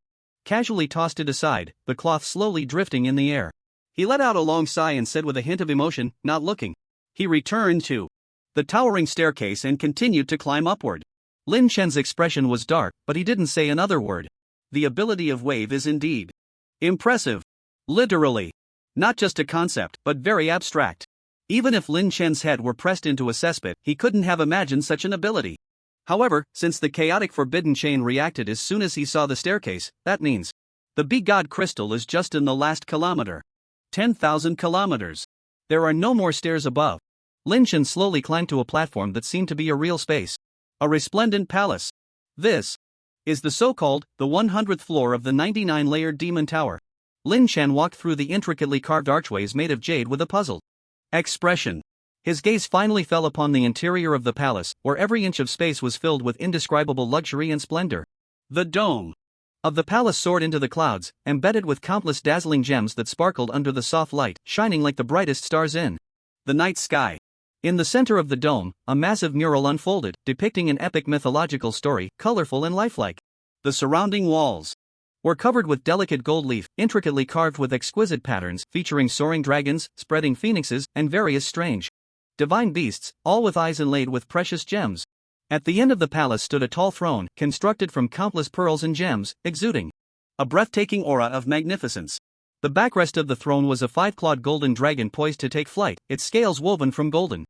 casually tossed it aside, the cloth slowly drifting in the air. He let out a long sigh and said with a hint of emotion, not looking. He returned to the towering staircase and continued to climb upward. Lin Chen's expression was dark, but he didn't say another word. The ability of Wave is indeed impressive. Literally. Not just a concept, but very abstract. Even if Lin Chen's head were pressed into a cesspit, he couldn't have imagined such an ability. However, since the chaotic forbidden chain reacted as soon as he saw the staircase, that means the big god crystal is just in the last kilometer. 10,000 kilometers. There are no more stairs above. Lin Chen slowly climbed to a platform that seemed to be a real space. A resplendent palace. This is the so-called, the 100th floor of the 99-layered demon tower. Lin Chen walked through the intricately carved archways made of jade with a puzzled expression. His gaze finally fell upon the interior of the palace, where every inch of space was filled with indescribable luxury and splendor. The dome of the palace soared into the clouds, embedded with countless dazzling gems that sparkled under the soft light, shining like the brightest stars in the night sky. In the center of the dome, a massive mural unfolded, depicting an epic mythological story, colorful and lifelike. The surrounding walls were covered with delicate gold leaf, intricately carved with exquisite patterns, featuring soaring dragons, spreading phoenixes, and various strange divine beasts, all with eyes inlaid with precious gems. At the end of the palace stood a tall throne, constructed from countless pearls and gems, exuding a breathtaking aura of magnificence. The backrest of the throne was a 5-clawed golden dragon poised to take flight, its scales woven from golden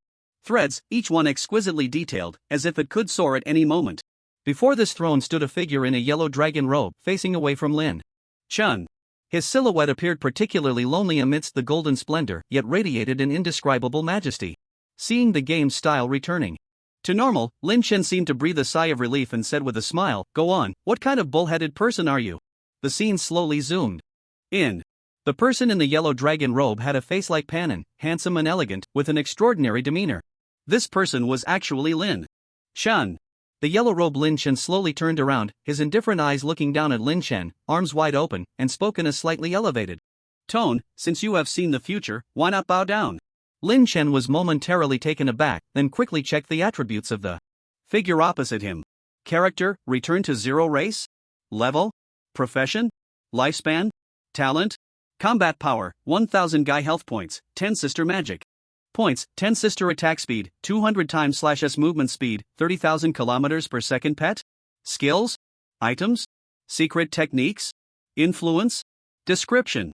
threads, each one exquisitely detailed, as if it could soar at any moment. Before this throne stood a figure in a yellow dragon robe, facing away from Lin Chen. His silhouette appeared particularly lonely amidst the golden splendor, yet radiated an indescribable majesty. Seeing the game's style returning to normal, Lin Chen seemed to breathe a sigh of relief and said with a smile, "Go on, what kind of bullheaded person are you?" The scene slowly zoomed in. The person in the yellow dragon robe had a face like Panin, handsome and elegant, with an extraordinary demeanor. This person was actually Lin Chen. The yellow-robed Lin Chen slowly turned around, his indifferent eyes looking down at Lin Chen, arms wide open, and spoke in a slightly elevated tone, "Since you have seen the future, why not bow down?" Lin Chen was momentarily taken aback, then quickly checked the attributes of the figure opposite him. Character, return to 0 race? Level? Profession? Lifespan? Talent? Combat power, 1000 guy health points, 10 sister magic points, 10 sister attack speed, 200 times /s movement speed, 30,000 kilometers per second pet? Skills? Items? Secret techniques? Influence? Description.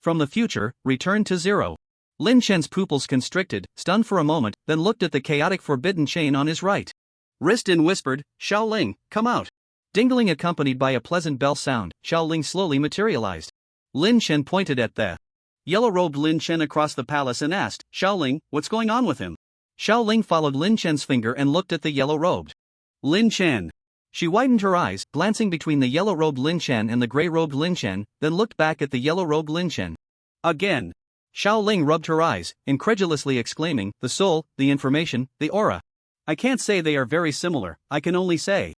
From the future, return to 0. Lin Chen's pupils constricted, stunned for a moment, then looked at the chaotic forbidden chain on his right wrist and whispered, "Xiao Ling, come out." Dingling accompanied by a pleasant bell sound, Xiao Ling slowly materialized. Lin Chen pointed at the yellow-robed Lin Chen across the palace and asked, "Xiao Ling, what's going on with him?" Xiao Ling followed Lin Chen's finger and looked at the yellow-robed Lin Chen. She widened her eyes, glancing between the yellow-robed Lin Chen and the gray-robed Lin Chen, then looked back at the yellow-robed Lin Chen again. Xiao Ling rubbed her eyes, incredulously exclaiming, the soul, the information, the aura. I can't say they are very similar, I can only say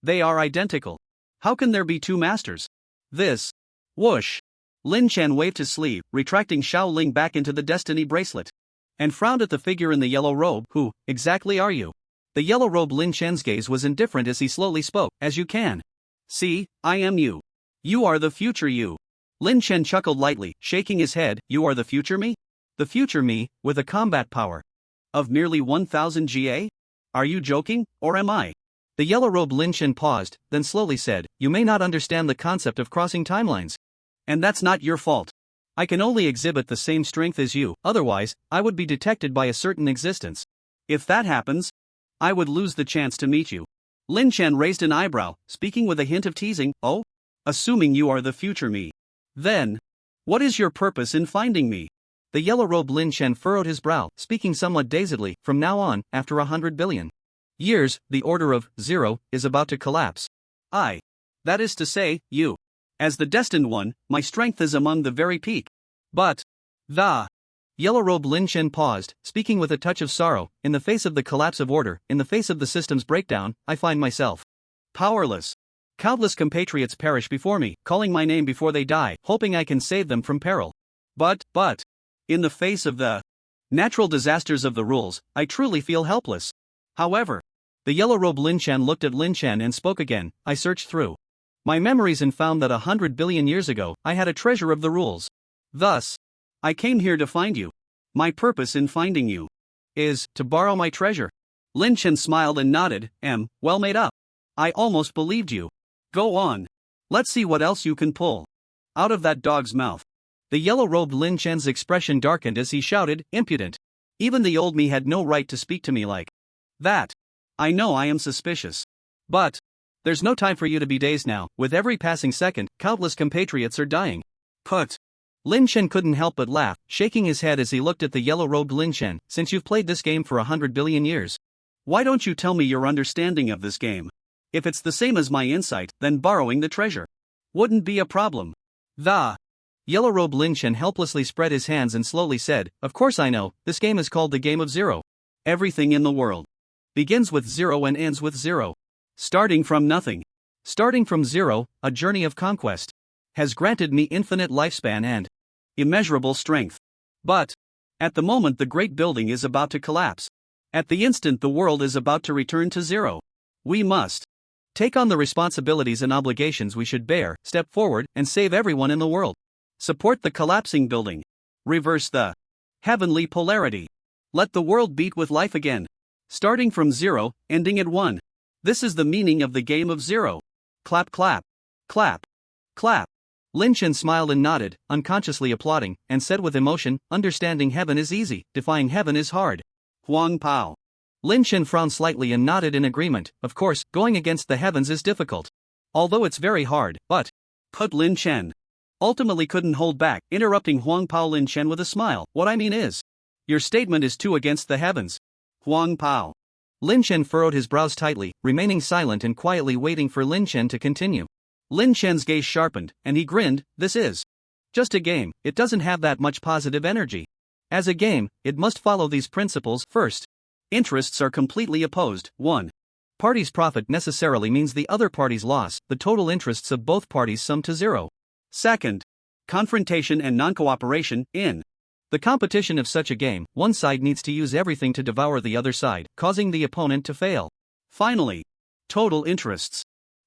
they are identical. How can there be two masters? This. Whoosh. Lin Chen waved his sleeve, retracting Xiao Ling back into the destiny bracelet. And frowned at the figure in the yellow robe. Who, exactly are you? The yellow robe. Lin Chen's gaze was indifferent as he slowly spoke. As you can see, I am you. You are the future you. Lin Chen chuckled lightly, shaking his head. You are the future me? The future me, with a combat power of merely 1000 GA? Are you joking, or am I? The yellow robe. Lin Chen paused, then slowly said, you may not understand the concept of crossing timelines. And that's not your fault. I can only exhibit the same strength as you, otherwise, I would be detected by a certain existence. If that happens, I would lose the chance to meet you. Lin Chen raised an eyebrow, speaking with a hint of teasing. Oh? Assuming you are the future me. Then, what is your purpose in finding me? The yellow robe. Lin Chen furrowed his brow, speaking somewhat dazedly. From now on, after 100 billion years, the order of zero is about to collapse. That is to say, you. As the destined one, my strength is among the very peak. But the yellow robe. Lin Chen paused, speaking with a touch of sorrow. In the face of the collapse of order, in the face of the system's breakdown, I find myself powerless. Countless compatriots perish before me, calling my name before they die, hoping I can save them from peril. But, in the face of the natural disasters of the rules, I truly feel helpless. However, the yellow robe. Lin Chen looked at Lin Chen and spoke again. I searched through my memories and found that 100 billion years ago, I had a treasure of the rules. Thus, I came here to find you. My purpose in finding you is to borrow my treasure. Lin Chen smiled and nodded. Well made up. I almost believed you. Go on. Let's see what else you can pull out of that dog's mouth. The yellow robed Lin Chen's expression darkened as he shouted, impudent. Even the old me had no right to speak to me like that. I know I am suspicious. But there's no time for you to be dazed now. With every passing second, countless compatriots are dying. Put. Lin Chen couldn't help but laugh, shaking his head as he looked at the yellow-robed Lin Chen. Since you've played this game for 100 billion years, why don't you tell me your understanding of this game? If it's the same as my insight, then borrowing the treasure wouldn't be a problem. The yellow-robed Lin Chen helplessly spread his hands and slowly said, of course I know, this game is called the Game of Zero. Everything in the world begins with zero and ends with zero. Starting from nothing. Starting from zero, a journey of conquest has granted me infinite lifespan and immeasurable strength. But at the moment the great building is about to collapse. At the instant the world is about to return to zero. We must take on the responsibilities and obligations we should bear, step forward, and save everyone in the world. Support the collapsing building. Reverse the heavenly polarity. Let the world beat with life again. Starting from zero, ending at one. This is the meaning of the Game of Zero. Clap, clap. Clap. Clap. Lin Chen smiled and nodded, unconsciously applauding, and said with emotion, understanding heaven is easy, defying heaven is hard. Huang Pao. Lin Chen frowned slightly and nodded in agreement. Of course, going against the heavens is difficult. Although it's very hard, but Lin Chen ultimately couldn't hold back, interrupting Huang Pao. Lin Chen with a smile. What I mean is, your statement is too against the heavens. Huang Pao. Lin Chen furrowed his brows tightly, remaining silent and quietly waiting for Lin Chen to continue. Lin Chen's gaze sharpened, and he grinned. This is just a game, it doesn't have that much positive energy. As a game, it must follow these principles. First, interests are completely opposed. 1. Party's profit necessarily means the other party's loss, the total interests of both parties sum to zero. Second, confrontation and non-cooperation. In the competition of such a game, one side needs to use everything to devour the other side, causing the opponent to fail. Finally, total interests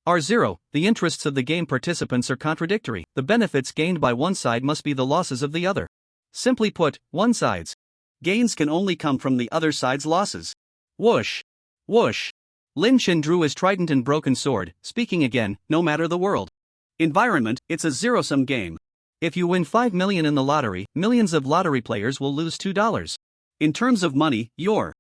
are zero. The interests of the game participants are contradictory. The benefits gained by one side must be the losses of the other. Simply put, one side's gains can only come from the other side's losses. Whoosh! Whoosh! Lin Chen drew his trident and broken sword, speaking again, no matter the world environment, it's a zero-sum game. If you win 5 million in the lottery, millions of lottery players will lose $2. In terms of money, your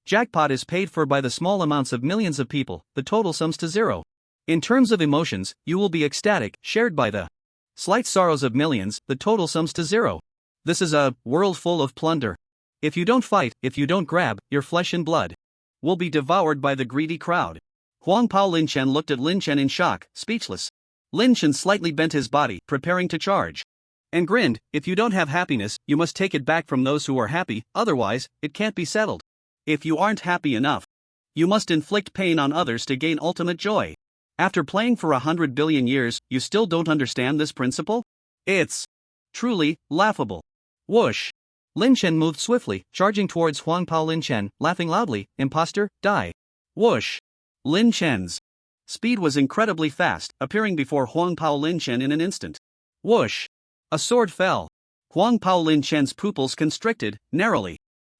jackpot is paid for by the small amounts of millions of people, the total sums to zero. In terms of emotions, you will be ecstatic, shared by the slight sorrows of millions, the total sums to zero. This is a world full of plunder. If you don't fight, if you don't grab, your flesh and blood will be devoured by the greedy crowd. Huang Pao. Lin Chen looked at Lin Chen in shock, speechless. Lin Chen slightly bent his body, preparing to charge. and grinned. If you don't have happiness, you must take it back from those who are happy, otherwise, it can't be settled. If you aren't happy enough, you must inflict pain on others to gain ultimate joy. After playing for 100 billion years, you still don't understand this principle? It's truly laughable. Whoosh! Lin Chen moved swiftly, charging towards Huang Pao Lin Chen, laughing loudly, "Imposter, die!" Whoosh! Lin Chen's speed was incredibly fast, appearing before Huang Pao Lin Chen in an instant. Whoosh! A sword fell. Huang Pao Lin Chen's pupils constricted, narrowly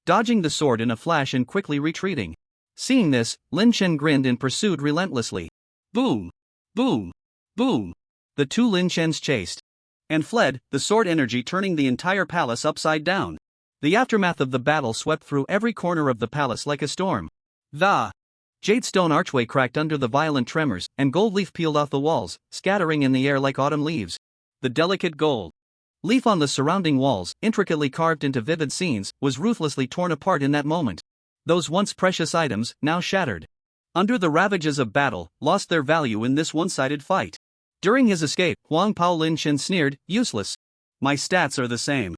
dodging the sword in a flash and quickly retreating. Seeing this, Lin Chen grinned and pursued relentlessly. Boom! Boom! Boom! The two Lin Chens chased and fled, the sword energy turning the entire palace upside down. The aftermath of the battle swept through every corner of the palace like a storm. The jade stone archway cracked under the violent tremors, and gold leaf peeled off the walls, scattering in the air like autumn leaves. The delicate gold leaf on the surrounding walls, intricately carved into vivid scenes, was ruthlessly torn apart in that moment. Those once precious items, now shattered under the ravages of battle, lost their value in this one-sided fight. During his escape, Huang Pao Lin Chen sneered, "Useless. My stats are the same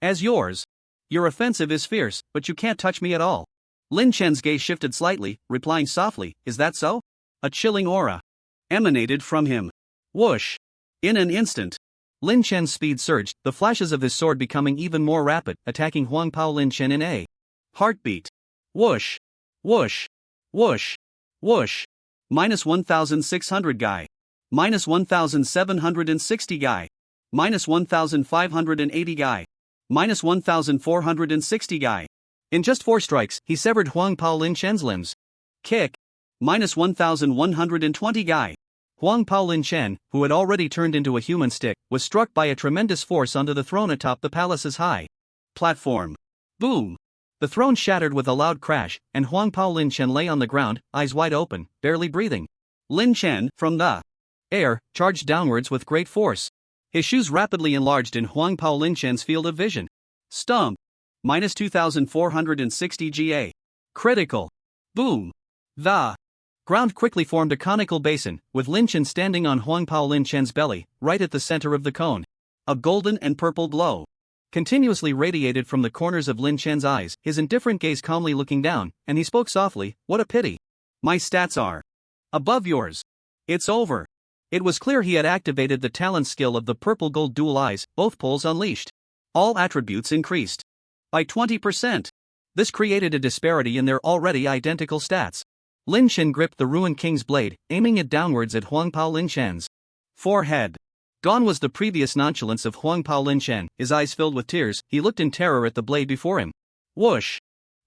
as yours. Your offensive is fierce, but you can't touch me at all." Lin Chen's gaze shifted slightly, replying softly, "Is that so?" A chilling aura emanated from him. Whoosh! In an instant, Lin Chen's speed surged, the flashes of his sword becoming even more rapid, attacking Huang Pao Lin Chen in a heartbeat. Whoosh! Whoosh! Whoosh! Whoosh! Minus 1,600 guy. Minus 1,760 guy. Minus 1,580 guy. Minus 1,460 guy. In just 4 strikes, he severed Huang Pao Lin Chen's limbs. Kick. Minus 1,120 guy. Huang Pao Lin Chen, who had already turned into a human stick, was struck by a tremendous force onto the throne atop the palace's high platform. Boom! The throne shattered with a loud crash, and Huang Pao Lin Chen lay on the ground, eyes wide open, barely breathing. Lin Chen, from the air, charged downwards with great force. His shoes rapidly enlarged in Huang Pao Lin Chen's field of vision. Stump. Minus 2,460 GA. Critical. Boom. The ground quickly formed a conical basin, with Lin Chen standing on Huang Pao Lin Chen's belly, right at the center of the cone. A golden and purple glow continuously radiated from the corners of Lin Chen's eyes, his indifferent gaze calmly looking down, and he spoke softly, "What a pity. My stats are above yours. It's over." It was clear he had activated the talent skill of the purple gold dual eyes, both poles unleashed. All attributes increased by 20%. This created a disparity in their already identical stats. Lin Chen gripped the ruined king's blade, aiming it downwards at Huang Pao Lin Chen's forehead. Gone was the previous nonchalance of Huang Pao Lin Chen, his eyes filled with tears, he looked in terror at the blade before him. Whoosh!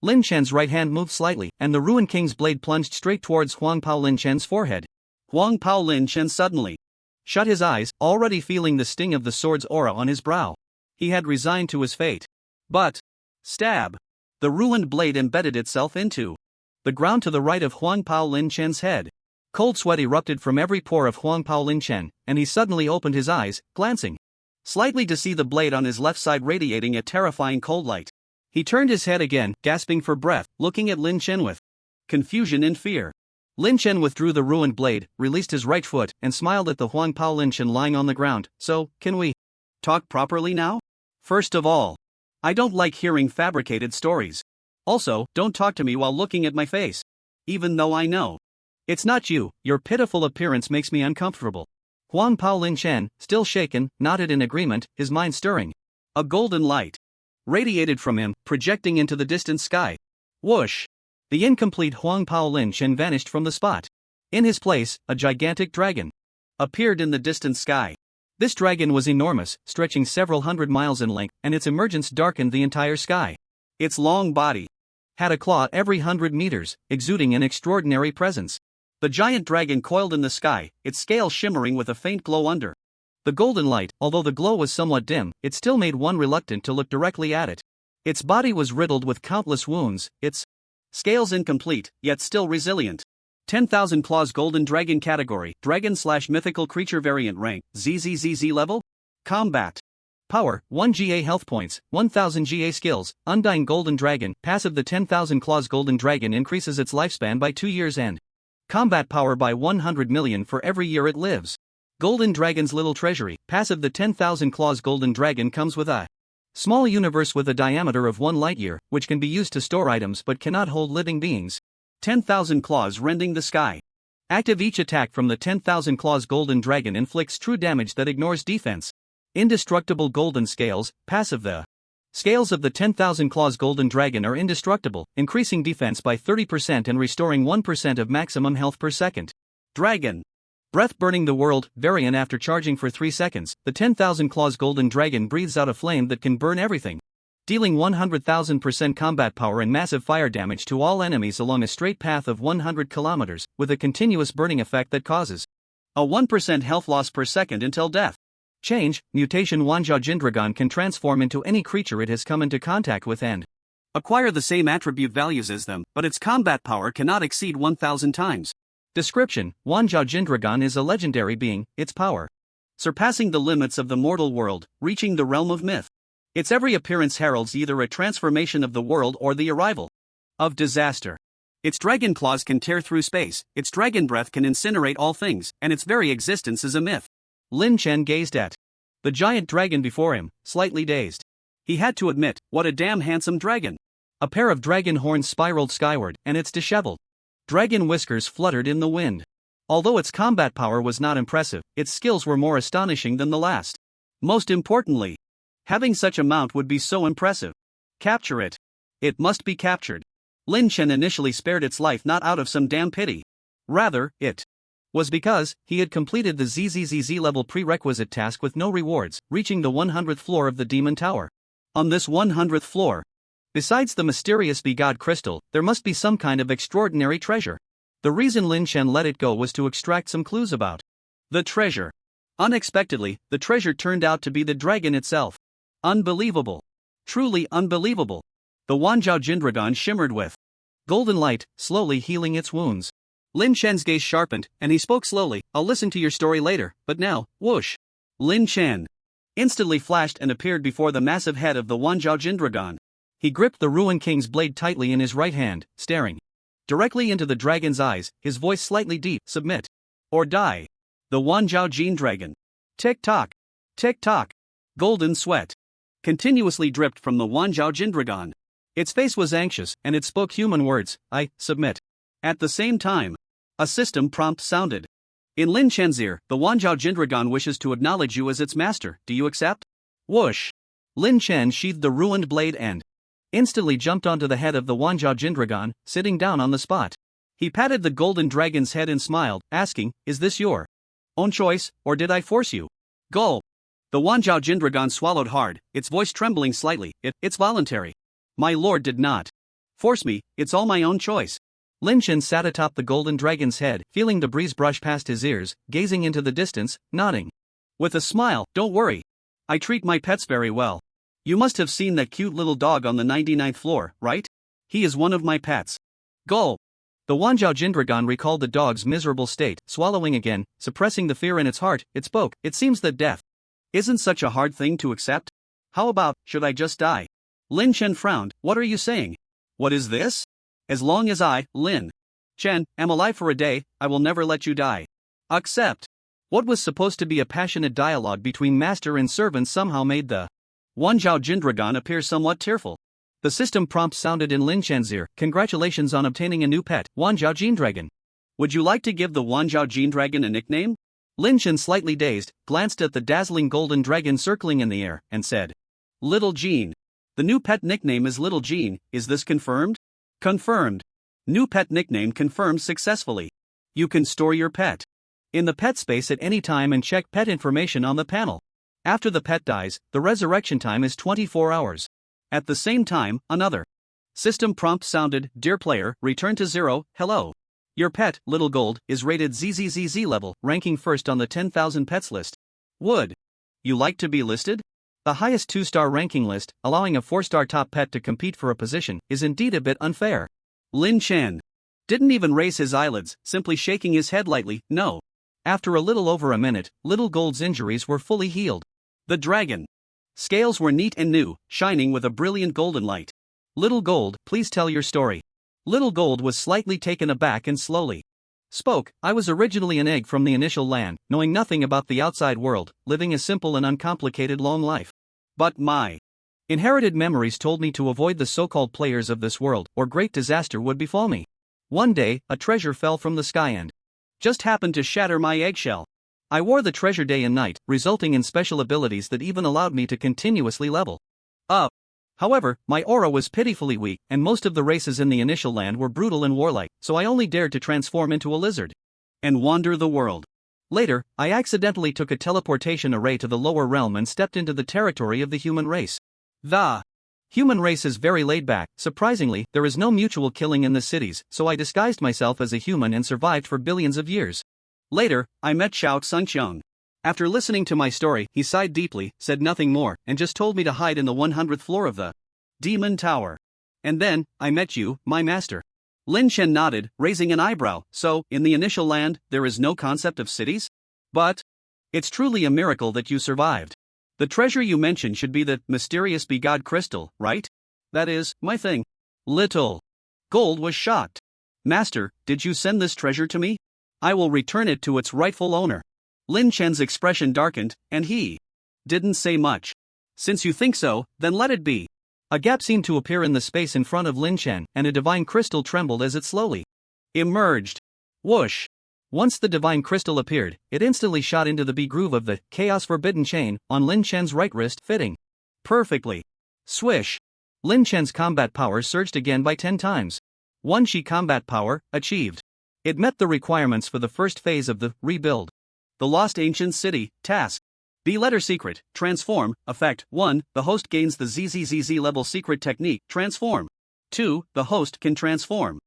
Lin Chen's right hand moved slightly, and the ruined king's blade plunged straight towards Huang Pao Lin Chen's forehead. Huang Pao Lin Chen suddenly shut his eyes, already feeling the sting of the sword's aura on his brow. He had resigned to his fate. But stab! The ruined blade embedded itself into the ground to the right of Huang Pao Lin Chen's head. Cold sweat erupted from every pore of Huang Pao Lin Chen, and he suddenly opened his eyes, glancing slightly to see the blade on his left side radiating a terrifying cold light. He turned his head again, gasping for breath, looking at Lin Chen with confusion and fear. Lin Chen withdrew the ruined blade, released his right foot, and smiled at the Huang Pao Lin Chen lying on the ground. "So, can we talk properly now? First of all, I don't like hearing fabricated stories. Also, don't talk to me while looking at my face. Even though I know it's not you, your pitiful appearance makes me uncomfortable." Huang Pao Lin Chen, still shaken, nodded in agreement, his mind stirring. A golden light radiated from him, projecting into the distant sky. Whoosh! The incomplete Huang Pao Lin Chen vanished from the spot. In his place, a gigantic dragon appeared in the distant sky. This dragon was enormous, stretching several hundred miles in length, and its emergence darkened the entire sky. Its long body had a claw every 100 meters, exuding an extraordinary presence. The giant dragon coiled in the sky, its scales shimmering with a faint glow under the golden light. Although the glow was somewhat dim, it still made one reluctant to look directly at it. Its body was riddled with countless wounds, its scales incomplete, yet still resilient. 10,000 claws golden dragon category, dragon/mythical creature variant rank, ZZZZ level? Combat power, 1 GA health points, 1000 GA skills, undying golden dragon, passive. The 10,000 claws golden dragon increases its lifespan by 2 years and combat power by 100 million for every year it lives. Golden Dragon's Little Treasury. Passive. The 10,000 Claws Golden Dragon comes with a small universe with a diameter of 1 light-year, which can be used to store items but cannot hold living beings. 10,000 Claws rending the sky. Active. Each attack from the 10,000 Claws Golden Dragon inflicts true damage that ignores defense. Indestructible Golden Scales. Passive. The scales of the 10,000 Claws Golden Dragon are indestructible, increasing defense by 30% and restoring 1% of maximum health per second. Dragon Breath. Burning the world. Variant. After charging for 3 seconds, the 10,000 Claws Golden Dragon breathes out a flame that can burn everything, dealing 100,000% combat power and massive fire damage to all enemies along a straight path of 100 kilometers, with a continuous burning effect that causes a 1% health loss per second until death. Change. Mutation. Wanjao Jindragon can transform into any creature it has come into contact with and acquire the same attribute values as them, but its combat power cannot exceed 1,000 times. Description: Wanjao Jindragon is a legendary being, its power surpassing the limits of the mortal world, reaching the realm of myth. Its every appearance heralds either a transformation of the world or the arrival of disaster. Its dragon claws can tear through space, its dragon breath can incinerate all things, and its very existence is a myth. Lin Chen gazed at the giant dragon before him, slightly dazed. He had to admit, what a damn handsome dragon. A pair of dragon horns spiraled skyward, and its disheveled dragon whiskers fluttered in the wind. Although its combat power was not impressive, its skills were more astonishing than the last. Most importantly, having such a mount would be so impressive. Capture it. It must be captured. Lin Chen initially spared its life not out of some damn pity. Rather, it was because he had completed the ZZZZ level prerequisite task with no rewards, reaching the 100th floor of the Demon Tower. On this 100th floor, besides the mysterious Begod crystal, there must be some kind of extraordinary treasure. The reason Lin Chen let it go was to extract some clues about the treasure. Unexpectedly, the treasure turned out to be the dragon itself. Unbelievable. Truly unbelievable. The Wanjao Jindragon shimmered with golden light, slowly healing its wounds. Lin Chen's gaze sharpened, and he spoke slowly. I'll listen to your story later, but now, whoosh. Lin Chen instantly flashed and appeared before the massive head of the Wanjao Jindragon. He gripped the Ruin King's blade tightly in his right hand, staring directly into the dragon's eyes, his voice slightly deep. Submit or die. The Wanjao Jin Dragon. Tick-tock. Tick-tock. Golden sweat continuously dripped from the Wanjao Jindragon. Its face was anxious, and it spoke human words, I submit. At the same time, a system prompt sounded. In Lin Chen's ear, the Wanjao Jindragon wishes to acknowledge you as its master. Do you accept? Whoosh. Lin Chen sheathed the ruined blade and instantly jumped onto the head of the Wanjao Jindragon, sitting down on the spot. He patted the golden dragon's head and smiled, asking, is this your own choice, or did I force you? Gulp. The Wanjao Jindragon swallowed hard, its voice trembling slightly. It's voluntary. My lord did not force me, it's all my own choice. Lin Chen sat atop the golden dragon's head, feeling the breeze brush past his ears, gazing into the distance, nodding with a smile. Don't worry. I treat my pets very well. You must have seen that cute little dog on the 99th floor, right? He is one of my pets. Gulp. The Wanjao Jindragon recalled the dog's miserable state, swallowing again, suppressing the fear in its heart. It spoke. It seems that death isn't such a hard thing to accept. How about, should I just die? Lin Chen frowned. What are you saying? What is this? As long as I, Lin Chen, am alive for a day, I will never let you die. Accept. What was supposed to be a passionate dialogue between master and servant somehow made the Wanjao Jindragon appear somewhat tearful. The system prompt sounded in Lin Chen's ear. Congratulations on obtaining a new pet, Wanjao Jindragon. Would you like to give the Wanjao Jindragon a nickname? Lin Chen, slightly dazed, glanced at the dazzling golden dragon circling in the air, and said, Little Jean. The new pet nickname is Little Jean. Is this confirmed? Confirmed. New pet nickname confirmed successfully. You can store your pet in the pet space at any time and check pet information on the panel. After the pet dies, the resurrection time is 24 hours. At the same time, another system prompt sounded. Dear player, return to 0, hello. Your pet, Little Gold, is rated ZZZZ level, ranking first on the 10,000 pets list. Would you like to be listed? The highest 2-star ranking list, allowing a 4-star top pet to compete for a position, is indeed a bit unfair. Lin Chen didn't even raise his eyelids, simply shaking his head lightly. No. After a little over a minute, Little Gold's injuries were fully healed. The dragon scales were neat and new, shining with a brilliant golden light. Little Gold, please tell your story. Little Gold was slightly taken aback and slowly Spoke, I was originally an egg from the initial land, knowing nothing about the outside world, living a simple and uncomplicated lone life. But my inherited memories told me to avoid the so-called players of this world, or great disaster would befall me. One day, a treasure fell from the sky and just happened to shatter my eggshell. I wore the treasure day and night, resulting in special abilities that even allowed me to continuously level up. However, my aura was pitifully weak, and most of the races in the initial land were brutal and warlike, so I only dared to transform into a lizard and wander the world. Later, I accidentally took a teleportation array to the lower realm and stepped into the territory of the human race. The human race is very laid back. Surprisingly, there is no mutual killing in the cities, so I disguised myself as a human and survived for billions of years. Later, I met Xiao Xingqiang. After listening to my story, he sighed deeply, said nothing more, and just told me to hide in the 100th floor of the Demon Tower. And then, I met you, my master. Lin Chen nodded, raising an eyebrow. So, in the initial land, there is no concept of cities? But it's truly a miracle that you survived. The treasure you mentioned should be the mysterious begod crystal, right? That is, my thing. Little Gold was shocked. Master, did you send this treasure to me? I will return it to its rightful owner. Lin Chen's expression darkened, and he didn't say much. Since you think so, then let it be. A gap seemed to appear in the space in front of Lin Chen, and a divine crystal trembled as it slowly emerged. Whoosh! Once the divine crystal appeared, it instantly shot into the B groove of the Chaos Forbidden Chain on Lin Chen's right wrist, fitting perfectly. Swish! Lin Chen's combat power surged again by 10 times. 1 Shi combat power, achieved. It met the requirements for the first phase of the rebuild. The Lost Ancient City, task. B letter secret, transform, effect. 1. The host gains the ZZZZ level secret technique, transform. 2. The host can transform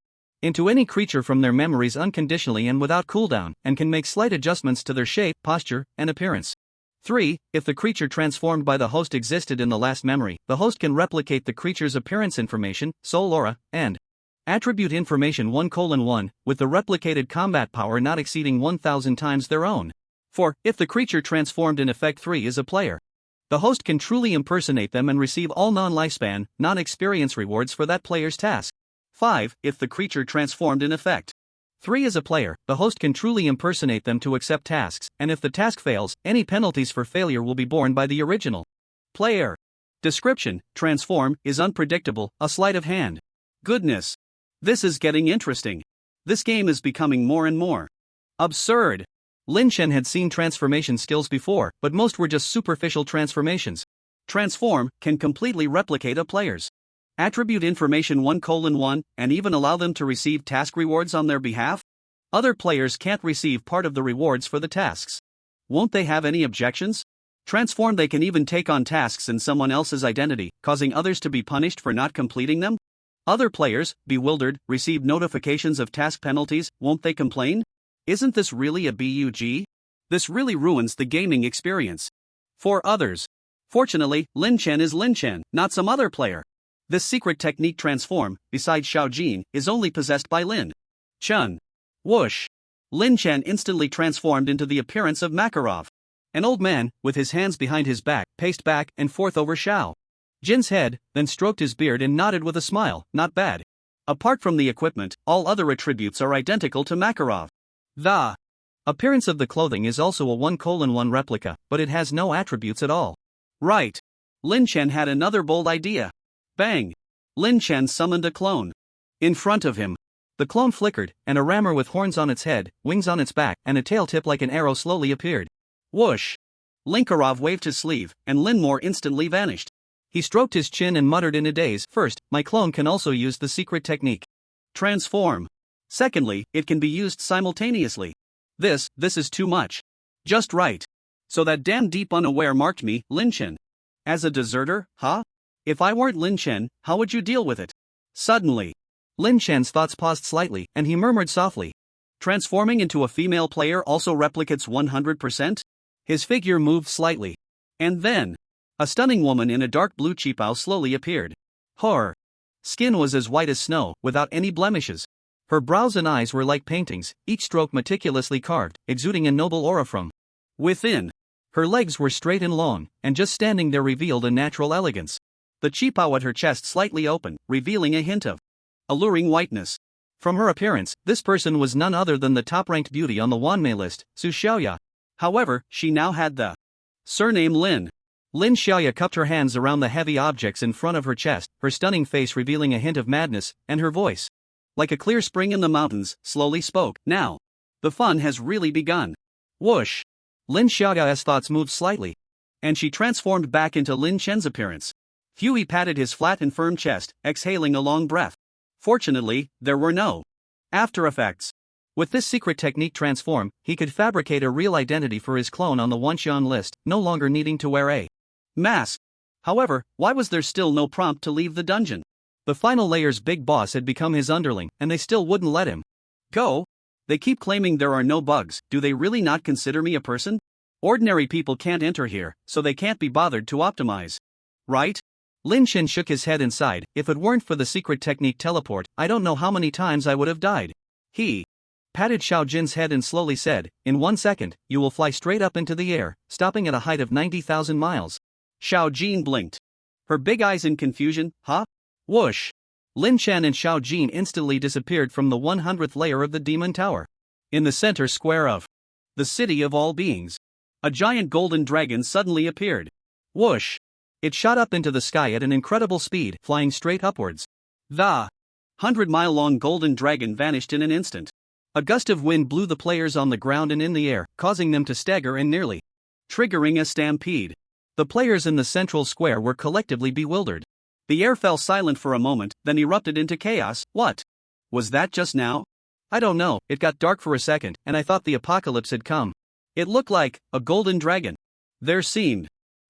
into any creature from their memories unconditionally and without cooldown, and can make slight adjustments to their shape, posture, and appearance. 3. If the creature transformed by the host existed in the last memory, the host can replicate the creature's appearance information, soul aura, and attribute information 1:1, with the replicated combat power not exceeding 1,000 times their own. 4. If the creature transformed in effect 3 is a player, the host can truly impersonate them and receive all non-lifespan, non-experience rewards for that player's task. 5. If the creature transformed in effect 3 is a player, the host can truly impersonate them to accept tasks, and if the task fails, any penalties for failure will be borne by the original player. Description: transform is unpredictable, a sleight of hand. Goodness! This is getting interesting. This game is becoming more and more absurd. Lin Chen had seen transformation skills before, but most were just superficial transformations. Transform can completely replicate a player's attribute information 1:1 and even allow them to receive task rewards on their behalf. Other players can't receive part of the rewards for the tasks. Won't they have any objections? Transform they can even take on tasks in someone else's identity, causing others to be punished for not completing them. Other players, bewildered, receive notifications of task penalties. Won't they complain? Isn't this really a bug? This really ruins the gaming experience for others. Fortunately, Lin Chen is Lin Chen, not some other player. This secret technique transform, besides Xiao Jin, is only possessed by Lin Chen. Whoosh! Lin Chen instantly transformed into the appearance of Makarov. An old man, with his hands behind his back, paced back and forth over Xiao Jin's head, then stroked his beard and nodded with a smile. Not bad. Apart from the equipment, all other attributes are identical to Makarov. The appearance of the clothing is also a 1:1 replica, but it has no attributes at all. Right. Lin Chen had another bold idea. Bang! Lin Chen summoned a clone. In front of him, the clone flickered, and a rammer with horns on its head, wings on its back, and a tail tip like an arrow slowly appeared. Whoosh! Linkarov waved his sleeve, and Linmore instantly vanished. He stroked his chin and muttered in a daze. First, my clone can also use the secret technique. Transform. Secondly, it can be used simultaneously. This is too much. Just right. So that damn deep unaware marked me, Lin Chen. As a deserter, huh? If I weren't Lin Chen, how would you deal with it? Suddenly, Lin Chen's thoughts paused slightly, and he murmured softly. Transforming into a female player also replicates 100%? His figure moved slightly. And then, a stunning woman in a dark blue qipao slowly appeared. Her skin was as white as snow, without any blemishes. Her brows and eyes were like paintings, each stroke meticulously carved, exuding a noble aura from within. Her legs were straight and long, and just standing there revealed a natural elegance. The qipao at her chest slightly opened, revealing a hint of alluring whiteness. From her appearance, this person was none other than the top-ranked beauty on the Wanmei list, Su Xiaoya. However, she now had the surname Lin. Lin Xiaoya cupped her hands around the heavy objects in front of her chest, her stunning face revealing a hint of madness, and her voice, like a clear spring in the mountains, slowly spoke. Now, the fun has really begun. Whoosh! Lin Xiaoya's thoughts moved slightly, and she transformed back into Lin Chen's appearance. Huey patted his flat and firm chest, exhaling a long breath. Fortunately, there were no after effects. With this secret technique transform, he could fabricate a real identity for his clone on the Wanxian list, no longer needing to wear a mask. However, why was there still no prompt to leave the dungeon? The final layer's big boss had become his underling, and they still wouldn't let him go. They keep claiming there are no bugs. Do they really not consider me a person? Ordinary people can't enter here, so they can't be bothered to optimize. Right? Lin Chen shook his head and sighed. If it weren't for the secret technique teleport, I don't know how many times I would have died. He patted Xiao Jin's head and slowly said, in 1 second, you will fly straight up into the air, stopping at a height of 90,000 miles. Xiao Jin blinked, her big eyes in confusion. Huh? Whoosh! Lin Chen and Xiao Jin instantly disappeared from the 100th layer of the Demon Tower. In the center square of the City of All Beings, a giant golden dragon suddenly appeared. Whoosh! It shot up into the sky at an incredible speed, flying straight upwards. The 100-mile-long golden dragon vanished in an instant. A gust of wind blew the players on the ground and in the air, causing them to stagger and nearly triggering a stampede. The players in the central square were collectively bewildered. The air fell silent for a moment, then erupted into chaos. What was that just now? I don't know, it got dark for a second, and I thought the apocalypse had come. It looked like a golden dragon. There seemed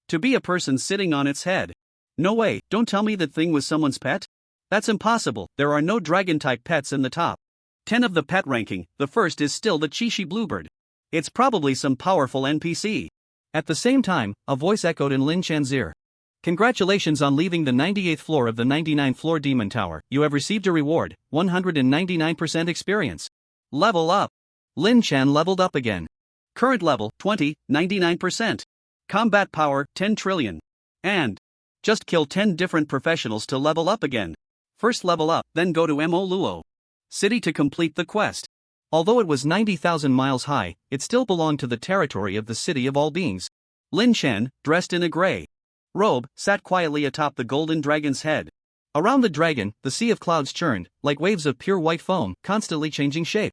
to be a person sitting on its head. No way, don't tell me that thing was someone's pet? That's impossible, there are no dragon-type pets in the top 10 of the pet ranking. The first is still the Chishi Bluebird. It's probably some powerful NPC. At the same time, a voice echoed in Lin Chen's ear. Congratulations on leaving the 98th floor of the 99th floor Demon Tower. You have received a reward, 199% experience. Level up. Lin Chen leveled up again. Current level, 20, 99%. Combat power, 10 trillion. And just kill 10 different professionals to level up again. First level up, then go to Mo Luo City to complete the quest. Although it was 90,000 miles high, it still belonged to the territory of the City of All Beings. Lin Chen, dressed in a gray robe, sat quietly atop the golden dragon's head. Around the dragon, the sea of clouds churned, like waves of pure white foam, constantly changing shape.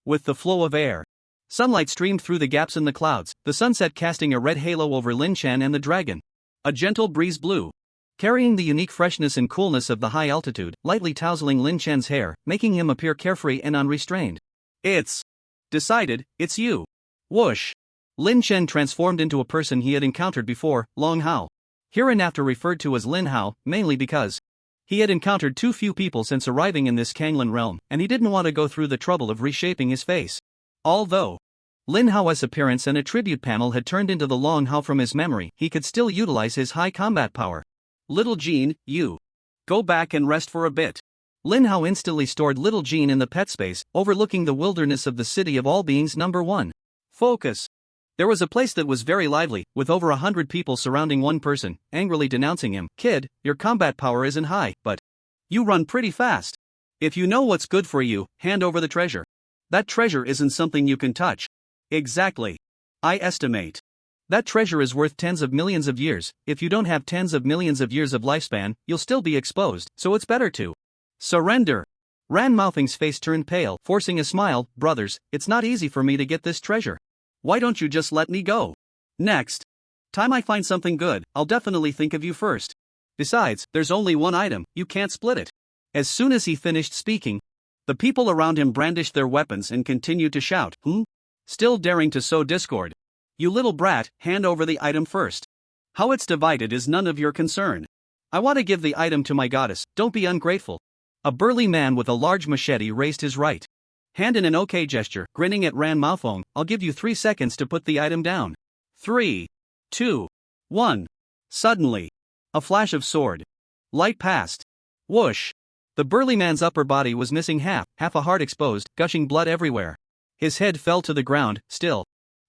With the flow of air, sunlight streamed through the gaps in the clouds, the sunset casting a red halo over Lin Chen and the dragon. A gentle breeze blew, carrying the unique freshness and coolness of the high altitude, lightly tousling Lin Chen's hair, making him appear carefree and unrestrained. It's decided, it's you. Whoosh! Lin Chen transformed into a person he had encountered before, Long Hao. Hereinafter referred to as Lin Hao, mainly because he had encountered too few people since arriving in this Kanglan realm, and he didn't want to go through the trouble of reshaping his face. Although Lin Hao's appearance and attribute panel had turned into the Long Hao from his memory, he could still utilize his high combat power. Little Jean, you go back and rest for a bit. Lin Hao instantly stored Little Jean in the pet space, overlooking the wilderness of the City of All Beings. Number 1. Focus. There was a place that was very lively, with over 100 people surrounding one person, angrily denouncing him. Kid, your combat power isn't high, but you run pretty fast. If you know what's good for you, hand over the treasure. That treasure isn't something you can touch. Exactly. I estimate that treasure is worth tens of millions of years. If you don't have tens of millions of years of lifespan, you'll still be exposed, so it's better to surrender. Ran Mouthing's face turned pale, forcing a smile. Brothers, it's not easy for me to get this treasure. Why don't you just let me go? Next time I find something good, I'll definitely think of you first. Besides, there's only one item, you can't split it. As soon as he finished speaking, the people around him brandished their weapons and continued to shout, Still daring to sow discord. You little brat, hand over the item first. How it's divided is none of your concern. I want to give the item to my goddess, don't be ungrateful. A burly man with a large machete raised his right hand in an OK gesture, grinning at Ran Maofeng. I'll give you 3 seconds to put the item down. 3, 2, 1. Suddenly, a flash of sword light passed. Whoosh! The burly man's upper body was missing half a heart exposed, gushing blood everywhere. His head fell to the ground, still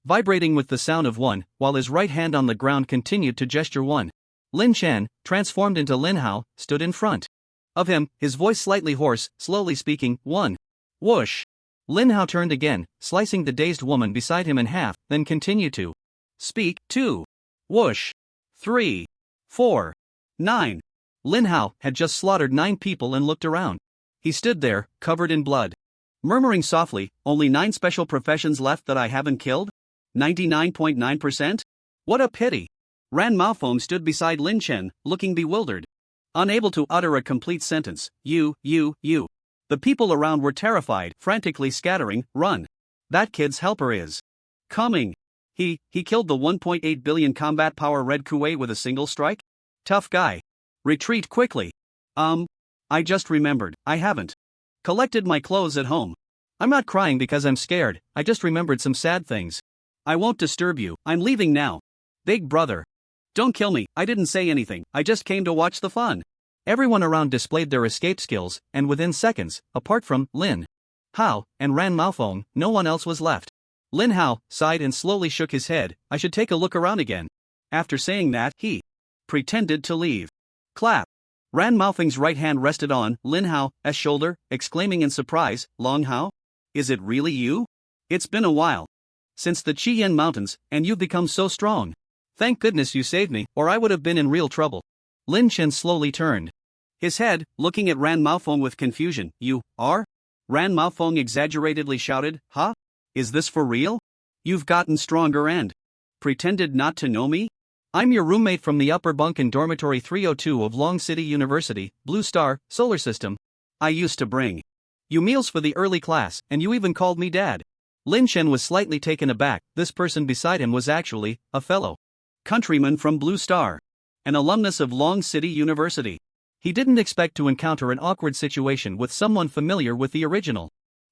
vibrating with the sound of one, while his right hand on the ground continued to gesture one. Lin Chen, transformed into Lin Hao, stood in front of him, his voice slightly hoarse, slowly speaking. 1. Whoosh! Lin Hao turned again, slicing the dazed woman beside him in half, then continued to speak. 2. Whoosh! 3. 4. 9. Lin Hao had just slaughtered 9 people and looked around. He stood there, covered in blood, murmuring softly, only 9 special professions left that I haven't killed? 99.9%? What a pity! Ran Maofeng stood beside Lin Chen, looking bewildered, unable to utter a complete sentence. You. The people around were terrified, frantically scattering. Run! That kid's helper is coming! He killed the 1.8 billion combat power Red Kuei with a single strike? Tough guy. Retreat quickly. I just remembered, I haven't collected my clothes at home. I'm not crying because I'm scared, I just remembered some sad things. I won't disturb you, I'm leaving now. Big brother. Don't kill me, I didn't say anything, I just came to watch the fun. Everyone around displayed their escape skills, and within seconds, apart from Lin Hao and Ran Maofeng, no one else was left. Lin Hao sighed and slowly shook his head. I should take a look around again. After saying that, he pretended to leave. Clap. Ran Maofeng's right hand rested on Lin Hao's shoulder, exclaiming in surprise, Long Hao? Is it really you? It's been a while since the Qian Mountains, and you've become so strong. Thank goodness you saved me, or I would have been in real trouble. Lin Chen slowly turned his head, looking at Ran Maofeng with confusion. You are? Ran Maofeng exaggeratedly shouted, Huh? Is this for real? You've gotten stronger and pretended not to know me? I'm your roommate from the upper bunk in dormitory 302 of Long City University, Blue Star, Solar System. I used to bring you meals for the early class, and you even called me dad. Lin Chen was slightly taken aback. This person beside him was actually a fellow countryman from Blue Star, an alumnus of Long City University. He didn't expect to encounter an awkward situation with someone familiar with the original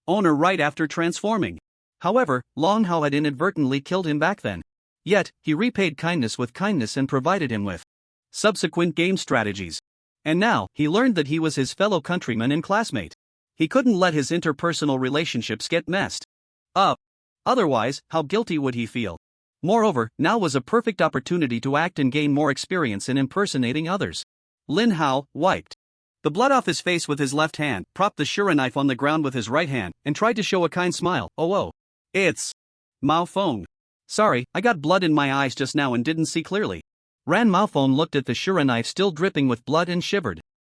owner right after transforming. However, Long Hao had inadvertently killed him back then. Yet, he repaid kindness with kindness and provided him with subsequent game strategies. And now, he learned that he was his fellow countryman and classmate. He couldn't let his interpersonal relationships get messed up. Otherwise, how guilty would he feel? Moreover, now was a perfect opportunity to act and gain more experience in impersonating others. Lin Hao wiped the blood off his face with his left hand, propped the shura knife on the ground with his right hand, and tried to show a kind smile. Oh, it's Maofeng. Sorry, I got blood in my eyes just now and didn't see clearly. Ran Maofeng looked at the shura knife still dripping with blood and shivered.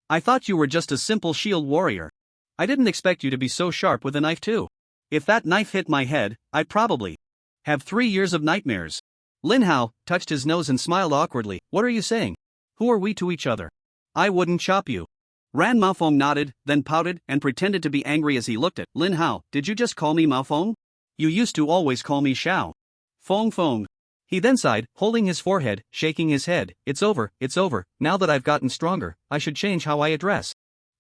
I thought you were just a simple shield warrior. I didn't expect you to be so sharp with a knife too. If that knife hit my head, I'd probably have 3 years of nightmares. Lin Hao touched his nose and smiled awkwardly. What are you saying? Who are we to each other? I wouldn't chop you. Ran Maofeng nodded, then pouted and pretended to be angry as he looked at Lin Hao. Did you just call me Maofeng? You used to always call me Xiao Feng. He then sighed, holding his forehead, shaking his head. It's over. Now that I've gotten stronger, I should change how I address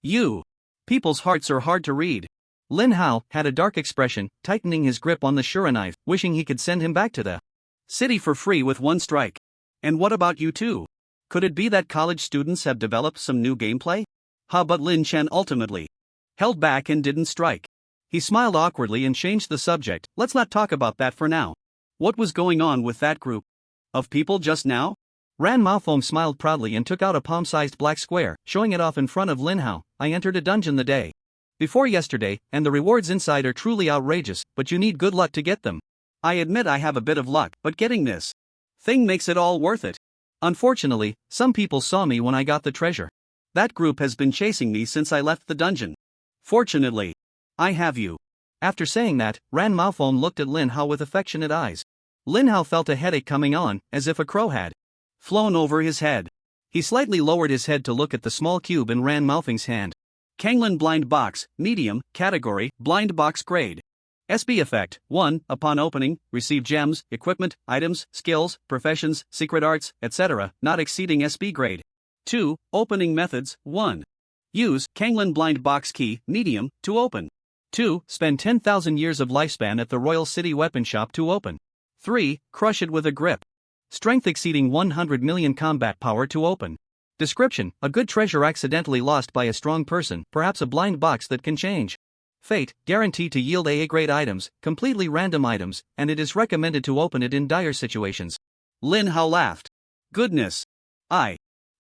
you. People's hearts are hard to read. Lin Hao had a dark expression, tightening his grip on the shura knife, wishing he could send him back to the city for free with one strike. And what about you too? Could it be that college students have developed some new gameplay? But Lin Chen ultimately held back and didn't strike. He smiled awkwardly and changed the subject. Let's not talk about that for now. What was going on with that group of people just now? Ran Maofeng smiled proudly and took out a palm-sized black square, showing it off in front of Lin Hao. I entered a dungeon the day before yesterday, and the rewards inside are truly outrageous, but you need good luck to get them. I admit I have a bit of luck, but getting this thing makes it all worth it. Unfortunately, some people saw me when I got the treasure. That group has been chasing me since I left the dungeon. Fortunately, I have you. After saying that, Ran Maofeng looked at Lin Hao with affectionate eyes. Lin Hao felt a headache coming on, as if a crow had flown over his head. He slightly lowered his head to look at the small cube in Ran Maofeng's hand. Kanglin Blind Box, Medium, Category, Blind Box Grade. SB Effect, 1, upon opening, receive gems, equipment, items, skills, professions, secret arts, etc., not exceeding SB grade. 2, opening methods, 1. Use Kanglin Blind Box Key, Medium, to open. 2. Spend 10,000 years of lifespan at the Royal City Weapon Shop to open. 3. Crush it with a grip. Strength exceeding 100 million combat power to open. Description: a good treasure accidentally lost by a strong person, perhaps a blind box that can change fate, guaranteed to yield AA-grade items, completely random items, and it is recommended to open it in dire situations. Lin Hao laughed. Goodness. I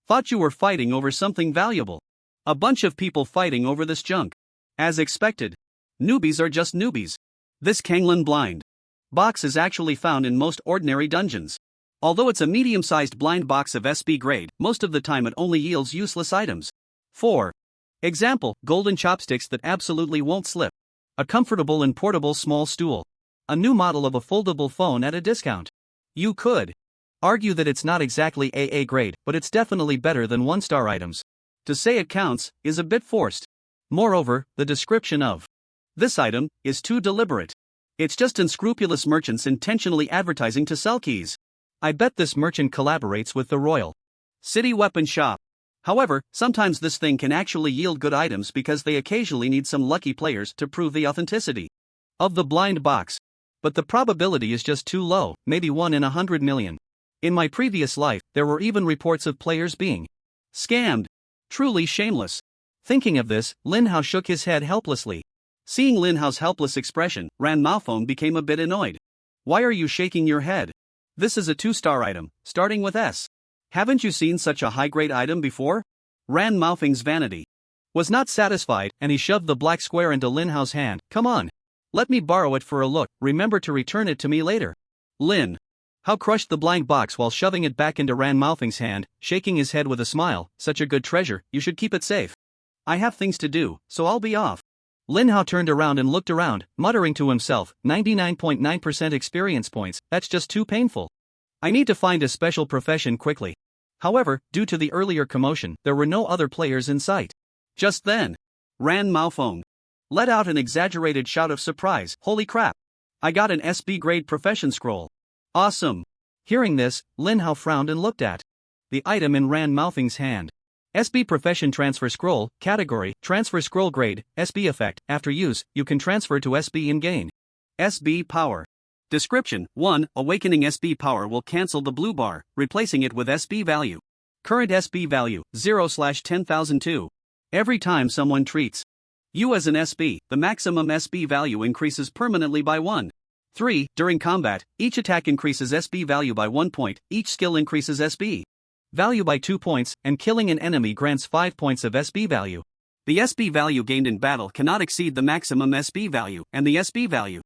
thought you were fighting over something valuable. A bunch of people fighting over this junk. As expected. Newbies are just newbies. This Kanglin blind box is actually found in most ordinary dungeons. Although it's a medium-sized blind box of SB grade, most of the time it only yields useless items. 4. Example, golden chopsticks that absolutely won't slip. A comfortable and portable small stool. A new model of a foldable phone at a discount. You could argue that it's not exactly AA grade, but it's definitely better than 1-star items. To say it counts is a bit forced. Moreover, the description of this item is too deliberate. It's just unscrupulous merchants intentionally advertising to sell keys. I bet this merchant collaborates with the Royal City Weapon Shop. However, sometimes this thing can actually yield good items because they occasionally need some lucky players to prove the authenticity of the blind box. But the probability is just too low, maybe 1 in 100 million. In my previous life, there were even reports of players being scammed. Truly shameless. Thinking of this, Lin Hao shook his head helplessly. Seeing Lin Hao's helpless expression, Ran Maofeng became a bit annoyed. Why are you shaking your head? This is a 2-star item, starting with S. Haven't you seen such a high-grade item before? Ran Maofeng's vanity was not satisfied, and he shoved the black square into Lin Hao's hand. Come on. Let me borrow it for a look, remember to return it to me later. Lin Hao crushed the blind box while shoving it back into Ran Maofeng's hand, shaking his head with a smile. Such a good treasure, you should keep it safe. I have things to do, so I'll be off. Lin Hao turned around and looked around, muttering to himself, 99.9% experience points, that's just too painful. I need to find a special profession quickly. However, due to the earlier commotion, there were no other players in sight. Just then, Ran Maofeng let out an exaggerated shout of surprise. Holy crap! I got an SB grade profession scroll. Awesome! Hearing this, Lin Hao frowned and looked at the item in Ran Maofeng's hand. SB Profession Transfer Scroll, Category, Transfer Scroll Grade, SB Effect. After use, you can transfer to SB and gain SB Power. Description: 1. Awakening SB Power will cancel the blue bar, replacing it with SB Value. Current SB Value, 0/10,002. Every time someone treats you as an SB, the maximum SB value increases permanently by 1. 3. During combat, each attack increases SB value by 1 point, each skill increases SB value by 2 points, and killing an enemy grants 5 points of SB value. The SB value gained in battle cannot exceed the maximum SB value, and the SB value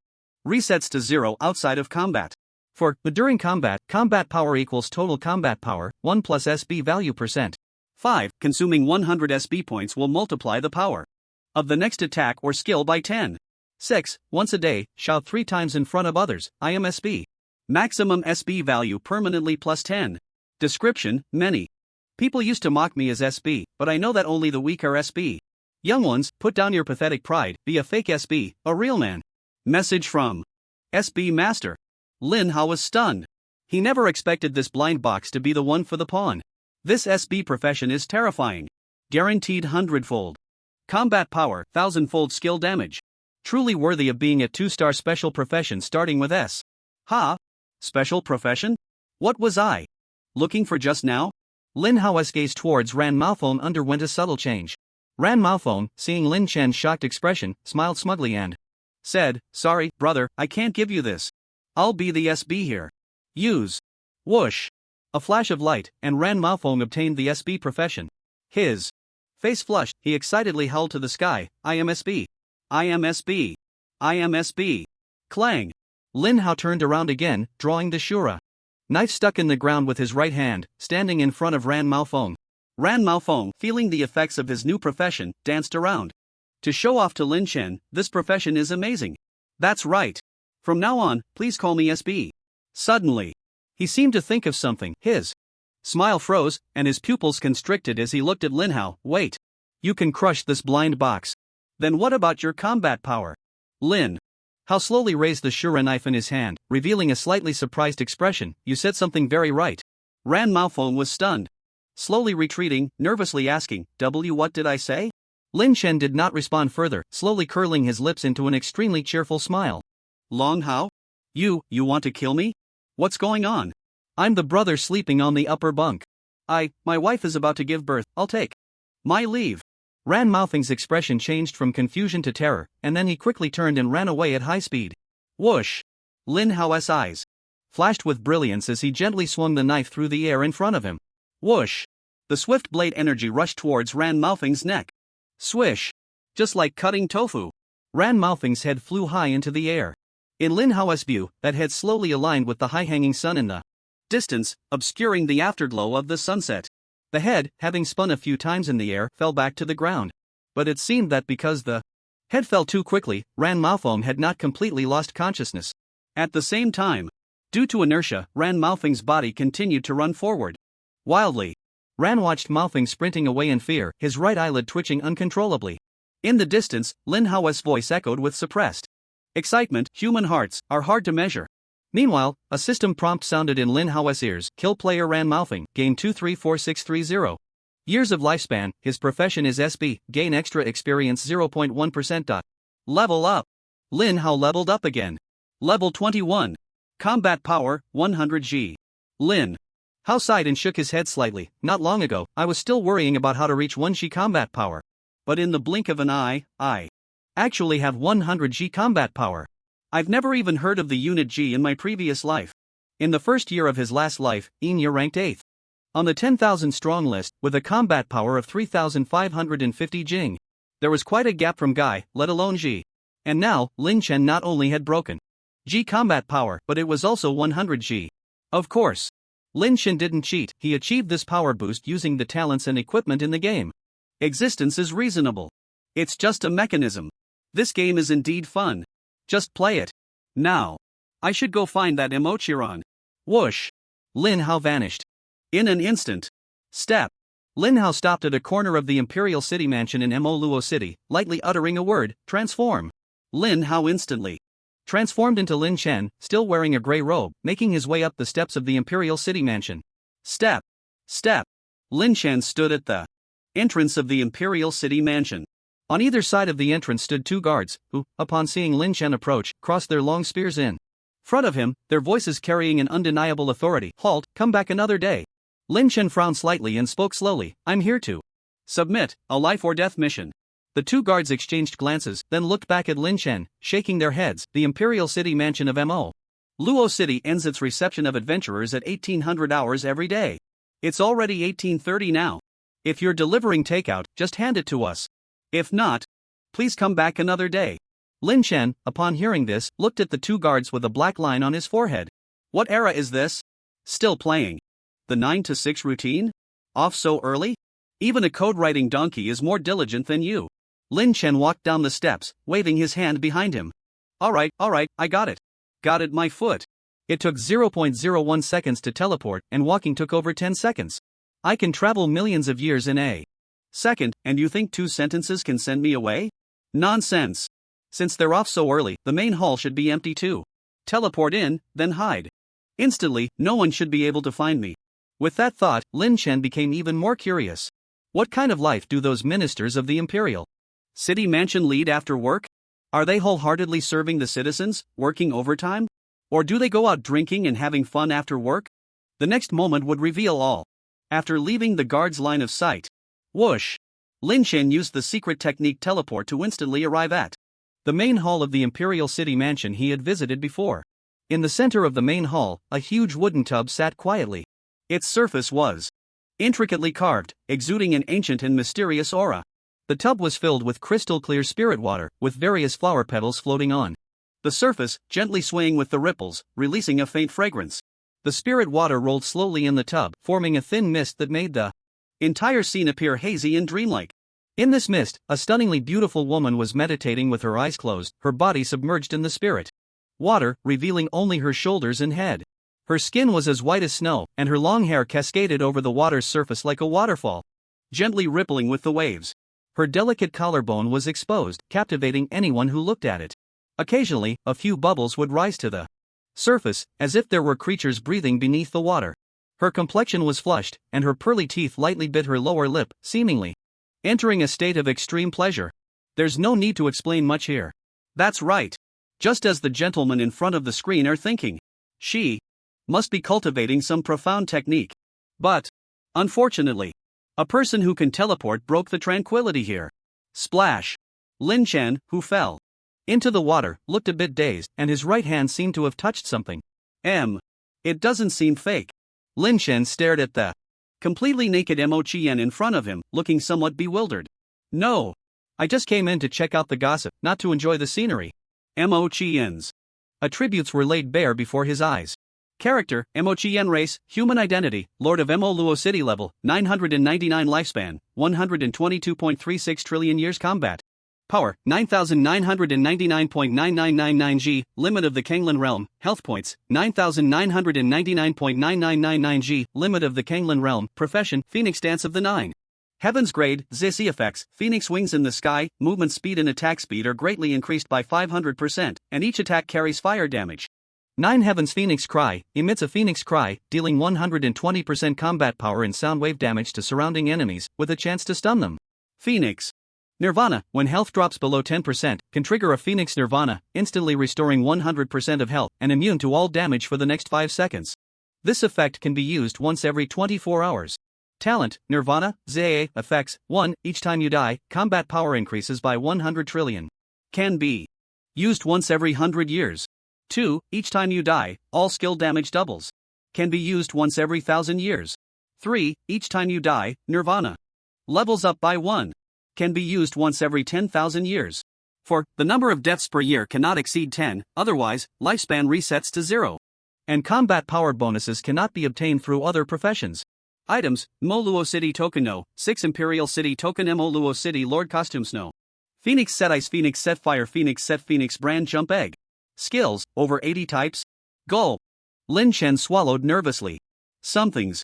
resets to 0 outside of combat. For the during combat, combat power equals total combat power, 1 plus SB value %. 5. Consuming 100 SB points will multiply the power of the next attack or skill by 10. 6. Once a day, shout 3 times in front of others, I am SB. Maximum SB value permanently plus 10. Description: many people used to mock me as SB, but I know that only the weak are SB. Young ones, put down your pathetic pride, be a fake SB, a real man. Message from SB Master. Lin Hao was stunned. He never expected this blind box to be the one for the pawn. This SB profession is terrifying. Guaranteed 100-fold combat power, 1,000-fold skill damage. Truly worthy of being a 2-star special profession starting with S. Ha! Special profession? What was I looking for just now? Lin Hao's gaze towards Ran Maofeng underwent a subtle change. Ran Maofeng, seeing Lin Chen's shocked expression, smiled smugly and said, sorry, brother, I can't give you this. I'll be the SB here. Use. Whoosh. A flash of light, and Ran Maofeng obtained the SB profession. His face flushed, he excitedly held to the sky, I am SB. I am SB. I am SB. Clang. Lin Hao turned around again, drawing the shura knife stuck in the ground with his right hand, standing in front of Ran Maofeng. Ran Maofeng, feeling the effects of his new profession, danced around to show off to Lin Chen, this profession is amazing. That's right. From now on, please call me SB. Suddenly, he seemed to think of something. His smile froze, and his pupils constricted as he looked at Lin Hao. Wait. You can crush this blind box. Then what about your combat power? Lin Hao slowly raised the shura knife in his hand, revealing a slightly surprised expression. You said something very right. Ran Maofeng was stunned. Slowly retreating, nervously asking, what did I say? Lin Chen did not respond further, slowly curling his lips into an extremely cheerful smile. Long Hao? You want to kill me? What's going on? I'm the brother sleeping on the upper bunk. My wife is about to give birth, I'll take my leave. Ran Maofeng's expression changed from confusion to terror, and then he quickly turned and ran away at high speed. Whoosh! Lin Hao's eyes flashed with brilliance as he gently swung the knife through the air in front of him. Whoosh! The swift blade energy rushed towards Ran Maofeng's neck. Swish! Just like cutting tofu. Ran Maofeng's head flew high into the air. In Lin Hao's view, that head slowly aligned with the high-hanging sun in the distance, obscuring the afterglow of the sunset. The head, having spun a few times in the air, fell back to the ground. But it seemed that because the head fell too quickly, Ran Maofeng had not completely lost consciousness. At the same time, due to inertia, Ran Maofeng's body continued to run forward. Wildly, Ran watched Maofeng sprinting away in fear, his right eyelid twitching uncontrollably. In the distance, Lin Hao's voice echoed with suppressed excitement. Human hearts are hard to measure. Meanwhile, a system prompt sounded in Lin Hao's ears. Kill player Ran Maofeng, gain 234630. Years of lifespan, his profession is SB, gain extra experience 0.1%. Level up. Lin Hao leveled up again. Level 21. Combat power, 100G. Lin Hao sighed and shook his head slightly. Not long ago, I was still worrying about how to reach 1G combat power. But in the blink of an eye, I actually have 100G combat power. I've never even heard of the unit G in my previous life. In the first year of his last life, Enya ranked 8th on the 10,000 strong list, with a combat power of 3,550 Jing. There was quite a gap from Guy, let alone G. And now, Lin Chen not only had broken G combat power, but it was also 100G. Of course, Lin Chen didn't cheat, he achieved this power boost using the talents and equipment in the game. Existence is reasonable. It's just a mechanism. This game is indeed fun. Just play it. Now. I should go find that Emochiron. Whoosh. Lin Hao vanished. In an instant. Step. Lin Hao stopped at a corner of the Imperial City Mansion in Mo Luo City, lightly uttering a word, transform. Lin Hao instantly transformed into Lin Chen, still wearing a gray robe, making his way up the steps of the Imperial City Mansion. Step. Step. Lin Chen stood at the entrance of the Imperial City Mansion. On either side of the entrance stood two guards, who, upon seeing Lin Chen approach, crossed their long spears in front of him, their voices carrying an undeniable authority. Halt, come back another day. Lin Chen frowned slightly and spoke slowly, I'm here to submit a life or death mission. The two guards exchanged glances, then looked back at Lin Chen, shaking their heads. The Imperial City Mansion of Mo Luo City ends its reception of adventurers at 1800 hours every day. It's already 1830 now. If you're delivering takeout, just hand it to us. If not, please come back another day. Lin Chen, upon hearing this, looked at the two guards with a black line on his forehead. What era is this? Still playing the 9 to 6 routine? Off so early? Even a code-writing donkey is more diligent than you. Lin Chen walked down the steps, waving his hand behind him. Alright, I got it. Got it, my foot. It took 0.01 seconds to teleport, and walking took over 10 seconds. I can travel millions of years in a second, and you think 2 sentences can send me away? Nonsense. Since they're off so early, the main hall should be empty too. Teleport in, then hide. Instantly, no one should be able to find me. With that thought, Lin Chen became even more curious. What kind of life do those ministers of the Imperial City Mansion lead after work? Are they wholeheartedly serving the citizens, working overtime? Or do they go out drinking and having fun after work? The next moment would reveal all. After leaving the guard's line of sight, whoosh! Lin Chen used the secret technique teleport to instantly arrive at the main hall of the Imperial City Mansion he had visited before. In the center of the main hall, a huge wooden tub sat quietly. Its surface was intricately carved, exuding an ancient and mysterious aura. The tub was filled with crystal-clear spirit water, with various flower petals floating on the surface, gently swaying with the ripples, releasing a faint fragrance. The spirit water rolled slowly in the tub, forming a thin mist that made the entire scene appear hazy and dreamlike. In this mist, a stunningly beautiful woman was meditating with her eyes closed, her body submerged in the spirit water, revealing only her shoulders and head. Her skin was as white as snow, and her long hair cascaded over the water's surface like a waterfall, gently rippling with the waves. Her delicate collarbone was exposed, captivating anyone who looked at it. Occasionally, a few bubbles would rise to the surface, as if there were creatures breathing beneath the water. Her complexion was flushed, and her pearly teeth lightly bit her lower lip, seemingly entering a state of extreme pleasure. There's no need to explain much here. That's right. Just as the gentlemen in front of the screen are thinking. She must be cultivating some profound technique. But, unfortunately, a person who can teleport broke the tranquility here. Splash! Lin Chen, who fell into the water, looked a bit dazed, and his right hand seemed to have touched something. It doesn't seem fake. Lin Chen stared at the completely naked Mo Chien in front of him, looking somewhat bewildered. No. I just came in to check out the gossip, not to enjoy the scenery. Mo Chien's attributes were laid bare before his eyes. Character, Mo Chien race, human identity, Lord of Mo Luo City level, 999 lifespan, 122.36 trillion years combat. Power, 9,999.9999 G, limit of the Kanglan realm, health points, 9,999.9999 G, limit of the Kanglan realm, profession, Phoenix Dance of the Nine. Heaven's grade, ZC effects, Phoenix wings in the sky, movement speed and attack speed are greatly increased by 500%, and each attack carries fire damage. 9 Heaven's Phoenix Cry, emits a Phoenix Cry, dealing 120% combat power and sound wave damage to surrounding enemies, with a chance to stun them. Phoenix Nirvana, when health drops below 10%, can trigger a Phoenix Nirvana, instantly restoring 100% of health, and immune to all damage for the next 5 seconds. This effect can be used once every 24 hours. Talent, Nirvana, ZA, effects, 1, each time you die, combat power increases by 100 trillion. Can be used once every 100 years. 2, each time you die, all skill damage doubles. Can be used once every 1,000 years. 3, each time you die, Nirvana levels up by 1. Can be used once every 10,000 years. 4, the number of deaths per year cannot exceed 10, otherwise, lifespan resets to 0. And combat power bonuses cannot be obtained through other professions. Items, Mo Luo City Token No, 6 Imperial City Token Mo Luo City Lord Costumes No. Phoenix Set Ice Phoenix Set Fire Phoenix Set Phoenix Brand Jump Egg. Skills, over 80 types. Gulp. Lin Chen swallowed nervously. Something's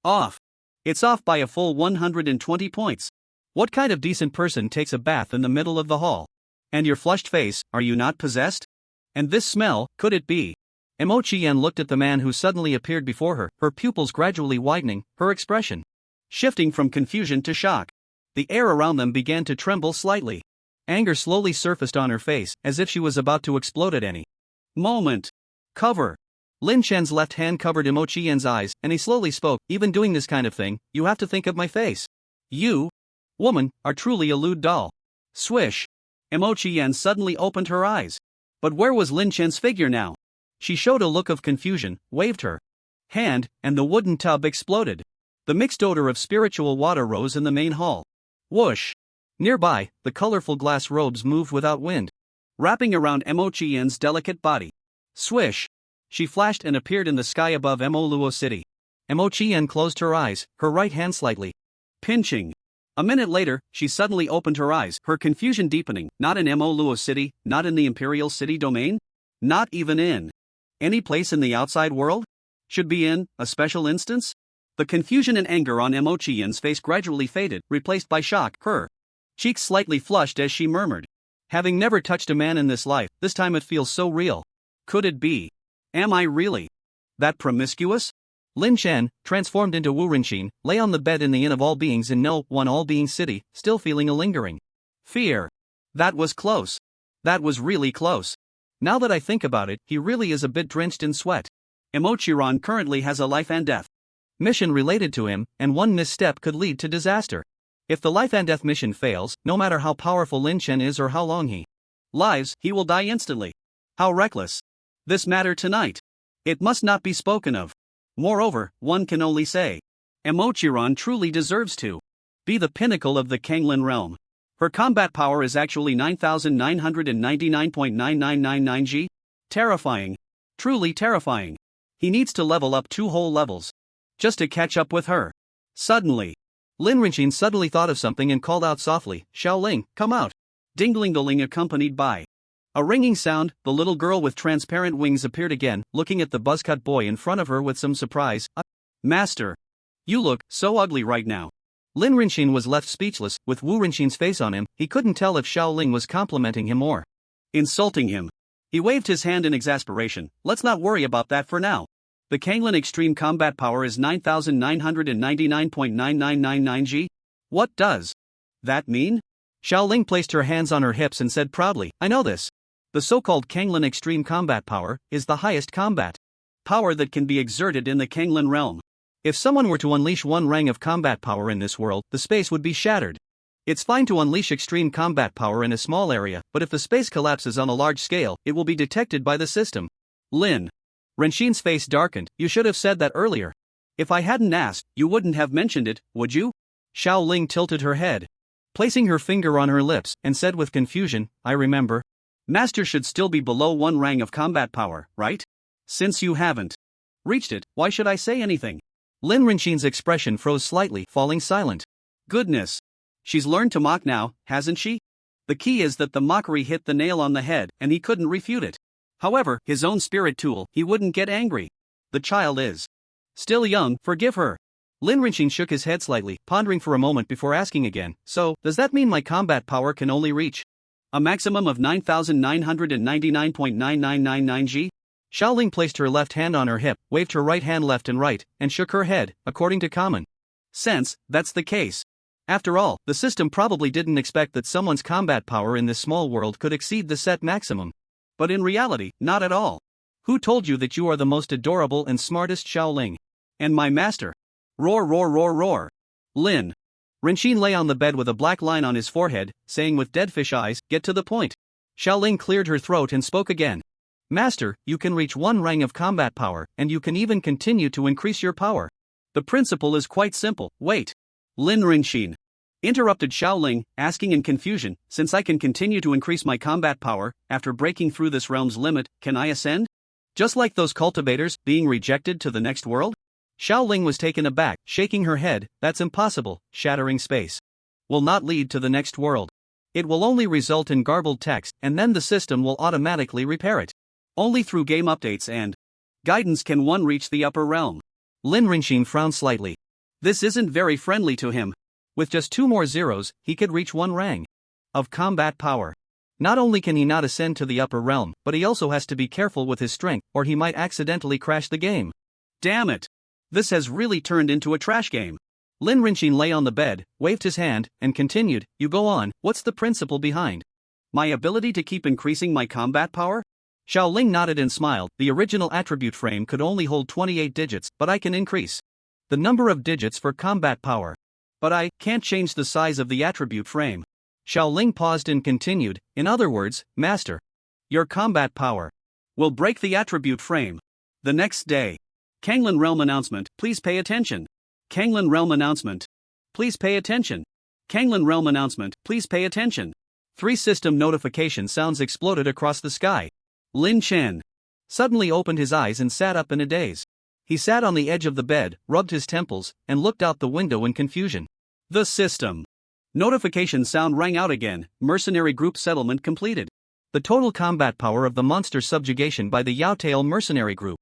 off. It's off by a full 120 points. What kind of decent person takes a bath in the middle of the hall? And your flushed face, are you not possessed? And this smell, could it be? Mo Chien looked at the man who suddenly appeared before her, her pupils gradually widening, her expression shifting from confusion to shock. The air around them began to tremble slightly. Anger slowly surfaced on her face, as if she was about to explode at any moment. Cover. Lin Chen's left hand covered Mo Chien's eyes, and he slowly spoke, even doing this kind of thing, you have to think of my face. You, woman, are truly a lewd doll. Swish. Mo Chien suddenly opened her eyes. But where was Lin Chen's figure now? She showed a look of confusion, waved her hand, and the wooden tub exploded. The mixed odor of spiritual water rose in the main hall. Whoosh. Nearby, the colorful glass robes moved without wind, wrapping around Mo Chien's delicate body. Swish. She flashed and appeared in the sky above Mo Luo City. Mo Chien closed her eyes, her right hand slightly pinching. A minute later, she suddenly opened her eyes, her confusion deepening. Not in Mo Luo City, not in the Imperial City domain? Not even in any place in the outside world? Should be in a special instance? The confusion and anger on Mo Chien's face gradually faded, replaced by shock. Her cheeks slightly flushed as she murmured, having never touched a man in this life, this time it feels so real. Could it be? Am I really that promiscuous? Lin Chen, transformed into Wu Rinxin, lay on the bed in the Inn of All Beings in No. 1 All Being City, still feeling a lingering fear. That was close. That was really close. Now that I think about it, he really is a bit drenched in sweat. Mo Chiron currently has a life and death mission related to him, and one misstep could lead to disaster. If the life and death mission fails, no matter how powerful Lin Chen is or how long he lives, he will die instantly. How reckless. This matter tonight. It must not be spoken of. Moreover, one can only say, Mo Chiron truly deserves to be the pinnacle of the Kanglan realm. Her combat power is actually 9,999.9999 G. Terrifying. Truly terrifying. He needs to level up 2 whole levels just to catch up with her. Suddenly, Lin Rinxin suddenly thought of something and called out softly, Xiaoling, come out. Ding-ling-ding accompanied by a ringing sound. The little girl with transparent wings appeared again, looking at the buzzcut boy in front of her with some surprise. Master, you look so ugly right now. Lin Rinxin was left speechless. With Wu Rinxin's face on him, he couldn't tell if Xiaoling was complimenting him or insulting him. He waved his hand in exasperation. Let's not worry about that for now. The Kanglan extreme combat power is 9,999.9999 G. What does that mean? Xiaoling placed her hands on her hips and said proudly, I know this. The so-called Kanglan extreme combat power is the highest combat power that can be exerted in the Kanglan realm. If someone were to unleash one rang of combat power in this world, the space would be shattered. It's fine to unleash extreme combat power in a small area, but if the space collapses on a large scale, it will be detected by the system. Lin Renxin's face darkened. You should have said that earlier. If I hadn't asked, you wouldn't have mentioned it, would you? Xiaoling tilted her head. placing her finger on her lips, and said with confusion, I remember. Master should still be below 1 rang of combat power, right? Since you haven't reached it, why should I say anything? Lin Rinxin's expression froze slightly, falling silent. Goodness. She's learned to mock now, hasn't she? The key is that the mockery hit the nail on the head, and he couldn't refute it. However, his own spirit tool, he wouldn't get angry. The child is still young, forgive her. Lin Rinxin shook his head slightly, pondering for a moment before asking again, so, does that mean my combat power can only reach a maximum of 9,999.9999 G? Xiaoling placed her left hand on her hip, waved her right hand left and right, and shook her head. According to common sense, that's the case. After all, the system probably didn't expect that someone's combat power in this small world could exceed the set maximum. But in reality, not at all. Who told you that you are the most adorable and smartest Xiaoling? And my master? Roar roar roar roar. Lin Rinxin lay on the bed with a black line on his forehead, saying with dead fish eyes, get to the point. Xiaoling cleared her throat and spoke again. Master, you can reach 1 rang of combat power, and you can even continue to increase your power. The principle is quite simple. Wait. Lin Rinxin interrupted Xiaoling, asking in confusion, since I can continue to increase my combat power, after breaking through this realm's limit, can I ascend? Just like those cultivators, being rejected to the next world? Xiaoling was taken aback, shaking her head, that's impossible, shattering space will not lead to the next world. It will only result in garbled text, and then the system will automatically repair it. Only through game updates and guidance can one reach the upper realm. Lin Rinxin frowned slightly. This isn't very friendly to him. With just 2 more zeros, he could reach 1 rang of combat power. Not only can he not ascend to the upper realm, but he also has to be careful with his strength, or he might accidentally crash the game. Damn it! This has really turned into a trash game. Lin Rinxin lay on the bed, waved his hand, and continued, you go on, what's the principle behind my ability to keep increasing my combat power? Xiaoling nodded and smiled, the original attribute frame could only hold 28 digits, but I can increase the number of digits for combat power. But I can't change the size of the attribute frame. Xiaoling paused and continued, in other words, Master, your combat power will break the attribute frame. The next day. Kanglin Realm announcement, please pay attention. Kanglin Realm announcement. Please pay attention. Kanglin Realm announcement, please pay attention. 3 system notification sounds exploded across the sky. Lin Chen suddenly opened his eyes and sat up in a daze. He sat on the edge of the bed, rubbed his temples, and looked out the window in confusion. The system notification sound rang out again, mercenary group settlement completed. The total combat power of the monster subjugation by the Yaotail mercenary group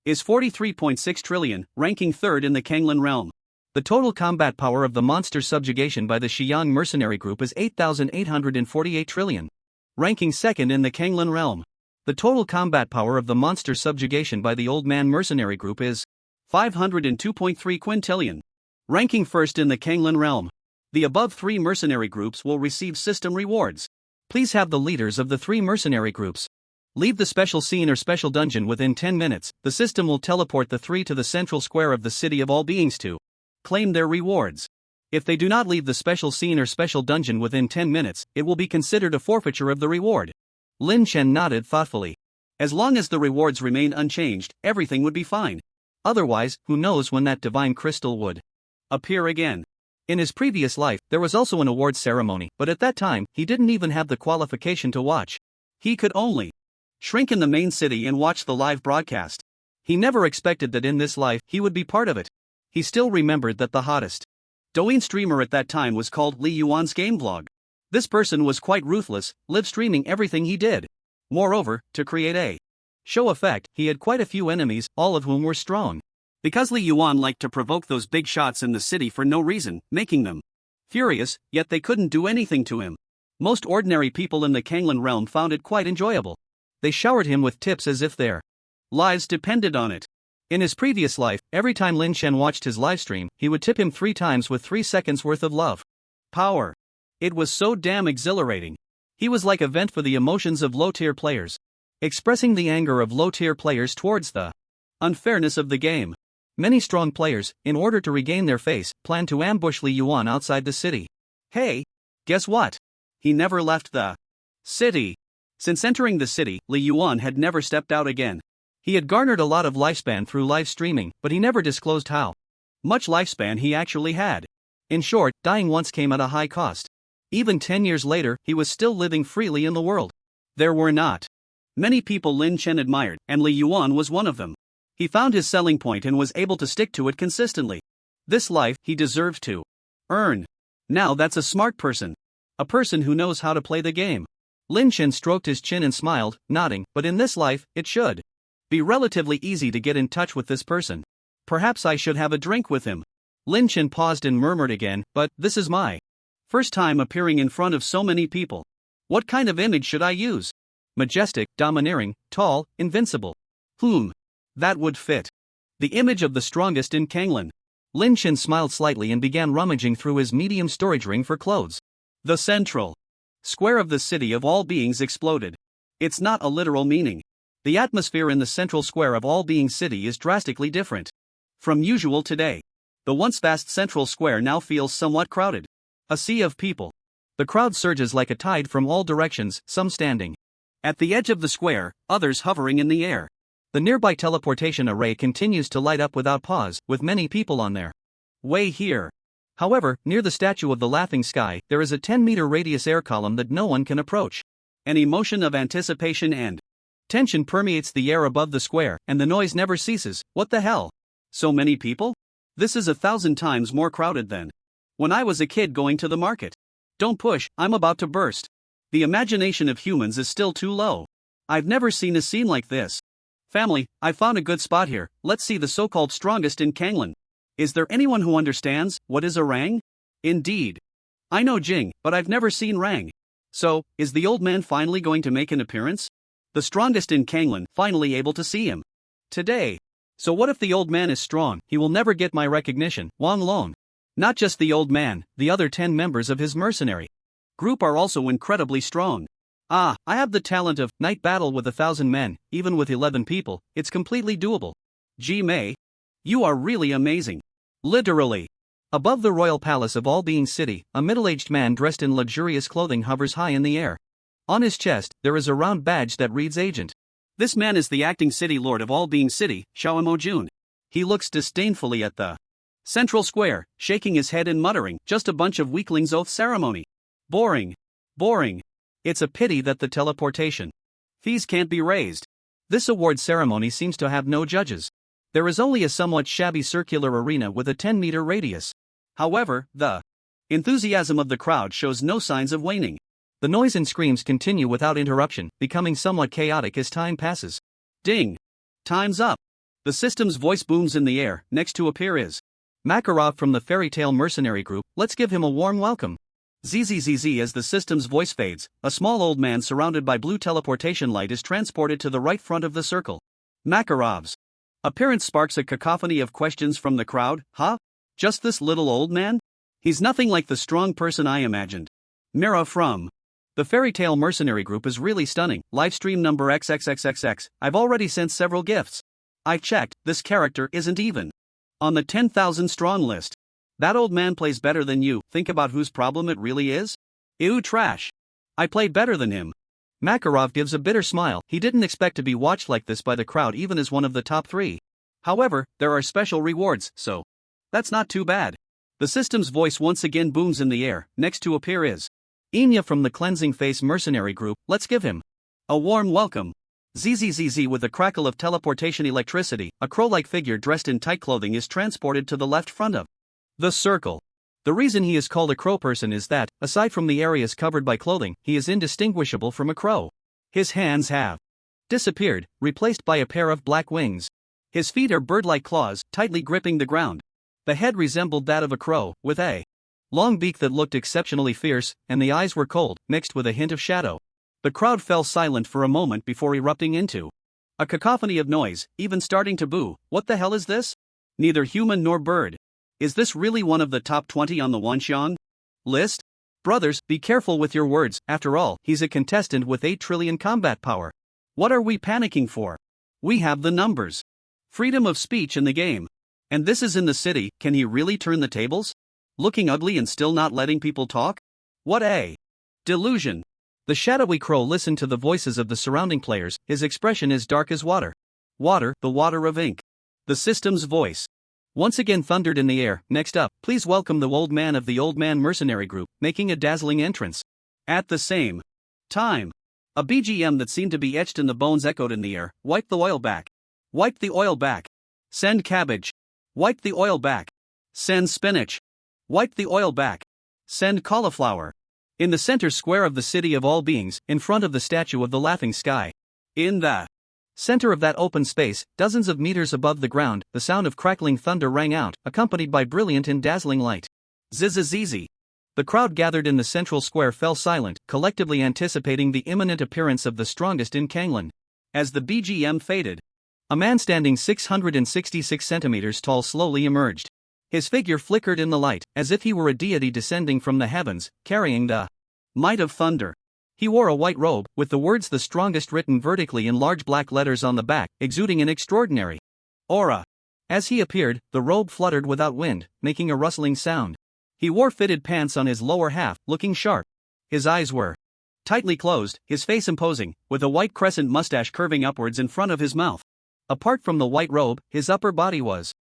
is 43.6 trillion, ranking 3rd in the Kanglin realm. The total combat power of the monster subjugation by the Xiyang mercenary group is 8,848 trillion, ranking 2nd in the Kanglin realm. The total combat power of the monster subjugation by the Old Man mercenary group is 502.3 quintillion, ranking 1st in the Kanglin realm. The above 3 mercenary groups will receive system rewards. Please have the leaders of the 3 mercenary groups leave the special scene or special dungeon within 10 minutes. The system will teleport the 3 to the central square of the City of All Beings to claim their rewards. If they do not leave the special scene or special dungeon within 10 minutes, it will be considered a forfeiture of the reward. Lin Chen nodded thoughtfully. As long as the rewards remain unchanged, everything would be fine. Otherwise, who knows when that divine crystal would appear again. In his previous life, there was also an awards ceremony, but at that time, he didn't even have the qualification to watch. He could only shrink in the main city and watch the live broadcast. He never expected that in this life, he would be part of it. He still remembered that the hottest Douyin streamer at that time was called Li Yuan's game vlog. This person was quite ruthless, live streaming everything he did. Moreover, to create a show effect, he had quite a few enemies, all of whom were strong. Because Li Yuan liked to provoke those big shots in the city for no reason, making them furious, yet they couldn't do anything to him. Most ordinary people in the Kanglin realm found it quite enjoyable. They showered him with tips as if their lives depended on it. In his previous life, every time Lin Chen watched his livestream, he would tip him 3 times with 3 seconds worth of love. Power. It was so damn exhilarating. He was like a vent for the emotions of low-tier players, expressing the anger of low-tier players towards the unfairness of the game. Many strong players, in order to regain their face, planned to ambush Li Yuan outside the city. Hey, guess what? He never left the city. Since entering the city, Li Yuan had never stepped out again. He had garnered a lot of lifespan through live streaming, but he never disclosed how much lifespan he actually had. In short, dying once came at a high cost. Even 10 years later, he was still living freely in the world. There were not many people Lin Chen admired, and Li Yuan was one of them. He found his selling point and was able to stick to it consistently. This life, he deserved to earn. Now that's a smart person. A person who knows how to play the game. Lin Chen stroked his chin and smiled, nodding, but in this life, it should be relatively easy to get in touch with this person. Perhaps I should have a drink with him. Lin Chen paused and murmured again, but this is my first time appearing in front of so many people. What kind of image should I use? Majestic, domineering, tall, invincible. That would fit the image of the strongest in Kanglin. Lin Chen smiled slightly and began rummaging through his medium storage ring for clothes. The central square of the city of all beings exploded. It's not a literal meaning. The atmosphere in the central square of all beings city is drastically different from usual today. The once vast central square now feels somewhat crowded. A sea of people. The crowd surges like a tide from all directions, some standing at the edge of the square, others hovering in the air. The nearby teleportation array continues to light up without pause, with many people on their way here. However, near the statue of the laughing sky, there is a 10-meter radius air column that no one can approach. An emotion of anticipation and tension permeates the air above the square, and the noise never ceases. What the hell? So many people? This is 1,000 times more crowded than when I was a kid going to the market. Don't push, I'm about to burst. The imagination of humans is still too low. I've never seen a scene like this. Family, I found a good spot here. Let's see the so-called strongest in Kanglin. Is there anyone who understands what is a rang? Indeed. I know Jing, but I've never seen rang. So, is the old man finally going to make an appearance? The strongest in Kanglin, finally able to see him today. So what if the old man is strong? He will never get my recognition. Wang Long. Not just the old man, the other 10 members of his mercenary group are also incredibly strong. I have the talent of night battle with 1,000 men, even with 11 people, it's completely doable. Ji Mei. You are really amazing. Literally. Above the royal palace of All Being City, a middle-aged man dressed in luxurious clothing hovers high in the air. On his chest, there is a round badge that reads Agent. This man is the acting city lord of All Being City, Xiao Jun. He looks disdainfully at the central square, shaking his head and muttering, just a bunch of weaklings oath ceremony. Boring. Boring. It's a pity that the teleportation fees can't be raised. This award ceremony seems to have no judges. There is only a somewhat shabby circular arena with a 10-meter radius. However, the enthusiasm of the crowd shows no signs of waning. The noise and screams continue without interruption, becoming somewhat chaotic as time passes. Ding! Time's up! The system's voice booms in the air. Next to appear is Makarov from the Fairy Tale Mercenary Group. Let's give him a warm welcome. ZZZZ. As the system's voice fades, a small old man surrounded by blue teleportation light is transported to the right front of the circle. Makarov's appearance sparks a cacophony of questions from the crowd. Huh? Just this little old man? He's nothing like the strong person I imagined. Mira from the Fairy Tale Mercenary Group is really stunning. Livestream number XXXXX. I've already sent several gifts. I've checked, this character isn't even on the 10,000 strong list. That old man plays better than you. Think about whose problem it really is? Ew, trash. I played better than him. Makarov gives a bitter smile. He didn't expect to be watched like this by the crowd even as one of the top 3. However, there are special rewards, so that's not too bad. The system's voice once again booms in the air. Next to appear is Enya from the Cleansing Face Mercenary Group. Let's give him a warm welcome. ZZZZ. With a crackle of teleportation electricity, a crow-like figure dressed in tight clothing is transported to the left front of the circle. The reason he is called a crow person is that, aside from the areas covered by clothing, he is indistinguishable from a crow. His hands have disappeared, replaced by a pair of black wings. His feet are bird-like claws, tightly gripping the ground. The head resembled that of a crow, with a long beak that looked exceptionally fierce, and the eyes were cold, mixed with a hint of shadow. The crowd fell silent for a moment before erupting into a cacophony of noise, even starting to boo. What the hell is this? Neither human nor bird. Is this really one of the top 20 on the Wanxiang list? Brothers, be careful with your words. After all, he's a contestant with 8 trillion combat power. What are we panicking for? We have the numbers. Freedom of speech in the game. And this is in the city. Can he really turn the tables? Looking ugly and still not letting people talk? What a delusion. The shadowy crow listened to the voices of the surrounding players. His expression is dark as water. Water, the water of ink. The system's voice once again thundered in the air. Next up, please welcome the old man of the Old Man Mercenary Group, making a dazzling entrance. At the same time, a BGM that seemed to be etched in the bones echoed in the air. Wipe the oil back. Wipe the oil back. Send cabbage. Wipe the oil back. Send spinach. Wipe the oil back. Send cauliflower. In the center square of the city of all beings, in front of the statue of the laughing sky. In the center of that open space, dozens of meters above the ground, the sound of crackling thunder rang out, accompanied by brilliant and dazzling light. Zizzizizi. The crowd gathered in the central square fell silent, collectively anticipating the imminent appearance of the strongest in Kanglan. As the BGM faded, a man standing 666 centimeters tall slowly emerged. His figure flickered in the light, as if he were a deity descending from the heavens, carrying the might of thunder. He wore a white robe, with the words "the strongest" written vertically in large black letters on the back, exuding an extraordinary aura. As he appeared, the robe fluttered without wind, making a rustling sound. He wore fitted pants on his lower half, looking sharp. His eyes were tightly closed, his face imposing, with a white crescent mustache curving upwards in front of his mouth. Apart from the white robe, his upper body was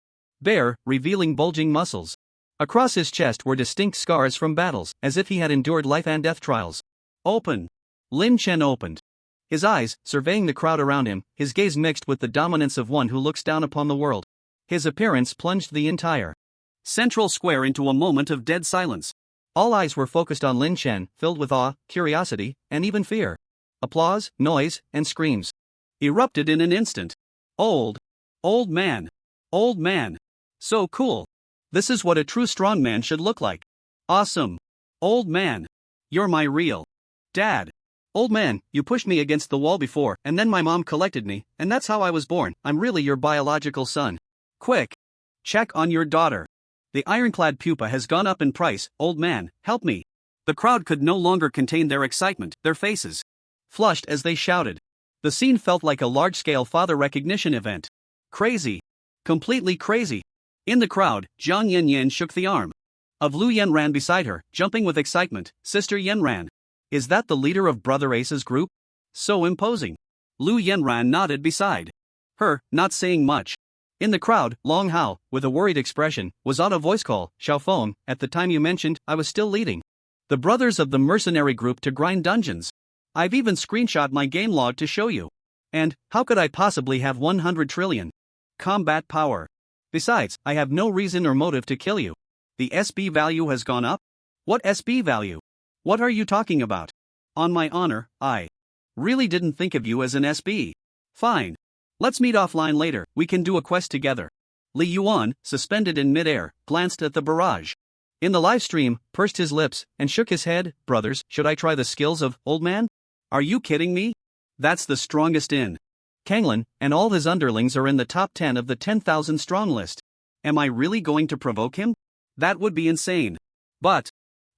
bare, revealing bulging muscles. Across his chest were distinct scars from battles, as if he had endured life and death trials. Open. Lin Chen opened his eyes, surveying the crowd around him, his gaze mixed with the dominance of one who looks down upon the world. His appearance plunged the entire central square into a moment of dead silence. All eyes were focused on Lin Chen, filled with awe, curiosity, and even fear. Applause, noise, and screams erupted in an instant. Old man. Old man. So cool. This is what a true strongman should look like. Awesome. Old man. You're my real dad. Old man, you pushed me against the wall before, and then my mom collected me, and that's how I was born. I'm really your biological son. Quick. Check on your daughter. The ironclad pupa has gone up in price. Old man, help me. The crowd could no longer contain their excitement, their faces flushed as they shouted. The scene felt like a large-scale father recognition event. Crazy. Completely crazy. In the crowd, Jiang Yanyan shook the arm of Lu Yanran beside her, jumping with excitement. Sister Yanran. Is that the leader of Brother Ace's group? So imposing. Lu Yanran nodded beside her, not saying much. In the crowd, Long Hao, with a worried expression, was on a voice call. Xiaofeng, at the time you mentioned, I was still leading the brothers of the mercenary group to grind dungeons. I've even screenshot my game log to show you. And, how could I possibly have 100 trillion combat power? Besides, I have no reason or motive to kill you. The SB value has gone up? What SB value? What are you talking about? On my honor, I really didn't think of you as an SB. Fine. Let's meet offline later, we can do a quest together. Li Yuan, suspended in midair, glanced at the barrage in the live stream, pursed his lips, and shook his head. Brothers, should I try the skills of Old Man? Are you kidding me? That's the strongest in Kanglan, and all his underlings are in the top 10 of the 10,000 strong list. Am I really going to provoke him? That would be insane. But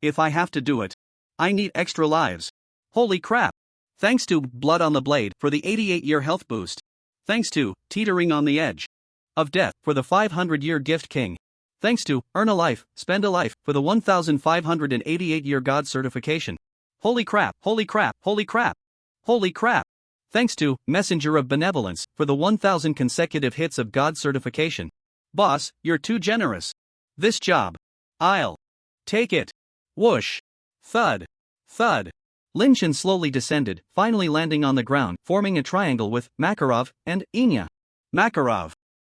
if I have to do it, I need extra lives. Holy crap. Thanks to Blood on the Blade for the 88-year health boost. Thanks to Teetering on the Edge of Death for the 500-year gift king. Thanks to Earn a Life, Spend a Life for the 1,588-year God certification. Holy crap, holy crap, holy crap. Holy crap. Thanks to Messenger of Benevolence for the 1,000 consecutive hits of God certification. Boss, you're too generous. This job. I'll take it. Whoosh. Thud. Thud. Lin Chen slowly descended, finally landing on the ground, forming a triangle with Makarov and Enya. Makarov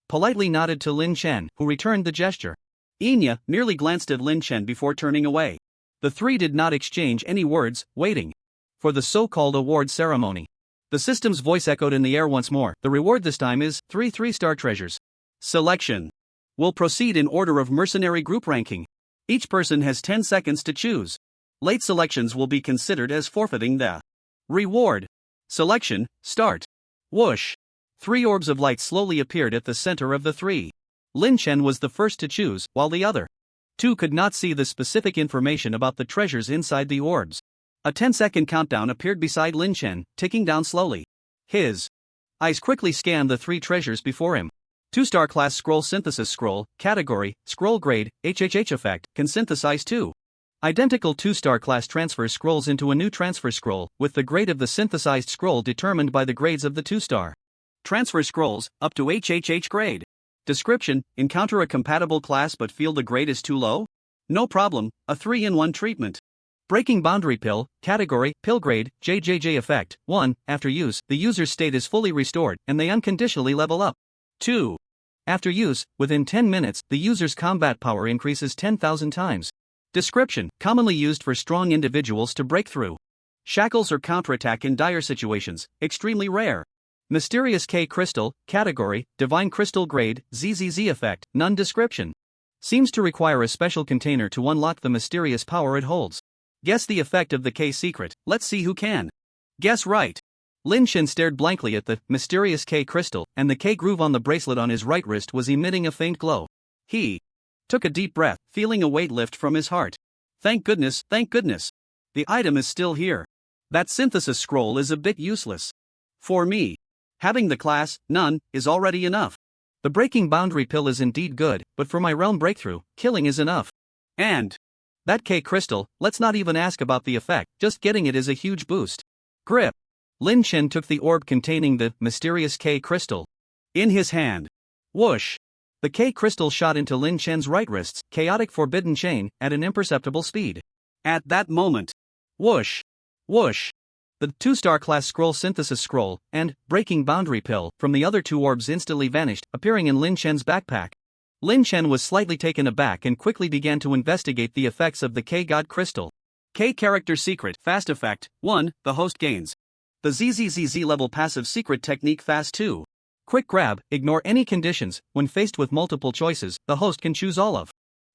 politely nodded to Lin Chen, who returned the gesture. Enya merely glanced at Lin Chen before turning away. The three did not exchange any words, waiting for the so-called award ceremony. The system's voice echoed in the air once more. The reward this time is 3 3-star treasures. Selection. Will proceed in order of mercenary group ranking. Each person has 10 seconds to choose. Late selections will be considered as forfeiting the reward. Selection, start. Whoosh. 3 orbs of light slowly appeared at the center of the 3. Lin Chen was the first to choose, while the other 2 could not see the specific information about the treasures inside the orbs. A 10-second countdown appeared beside Lin Chen, ticking down slowly. His eyes quickly scanned the 3 treasures before him. 2-star class scroll synthesis scroll, category, scroll grade, HHH effect, can synthesize 2 identical 2-star class transfer scrolls into a new transfer scroll, with the grade of the synthesized scroll determined by the grades of the 2-star transfer scrolls, up to HHH grade. Description: encounter a compatible class but feel the grade is too low? No problem, a 3-in-1 treatment. Breaking boundary pill, category, pill grade, JJJ effect. 1. After use, the user's state is fully restored, and they unconditionally level up. 2. After use, within 10 minutes, the user's combat power increases 10,000 times. Description: commonly used for strong individuals to break through shackles or counterattack in dire situations, extremely rare. Mysterious K crystal, category, divine crystal grade, ZZZ effect, none. Description: seems to require a special container to unlock the mysterious power it holds. Guess the effect of the K secret. Let's see who can guess right. Lin Chen stared blankly at the mysterious K crystal, and the K groove on the bracelet on his right wrist was emitting a faint glow. He took a deep breath, feeling a weight lift from his heart. Thank goodness, thank goodness. The item is still here. That synthesis scroll is a bit useless. For me, having the class, none, is already enough. The breaking boundary pill is indeed good, but for my realm breakthrough, killing is enough. And that K crystal, let's not even ask about the effect, just getting it is a huge boost. Grip. Lin Chen took the orb containing the mysterious K crystal in his hand. Whoosh. The K crystal shot into Lin Chen's right wrist's chaotic forbidden chain at an imperceptible speed. At that moment, whoosh, whoosh, the 2-star class scroll synthesis scroll and breaking boundary pill from the other 2 orbs instantly vanished, appearing in Lin Chen's backpack. Lin Chen was slightly taken aback and quickly began to investigate the effects of the K God crystal. K character secret, fast effect. 1. The host gains the ZZZZ level passive secret technique fast 2. Quick grab, ignore any conditions. When faced with multiple choices, the host can choose all of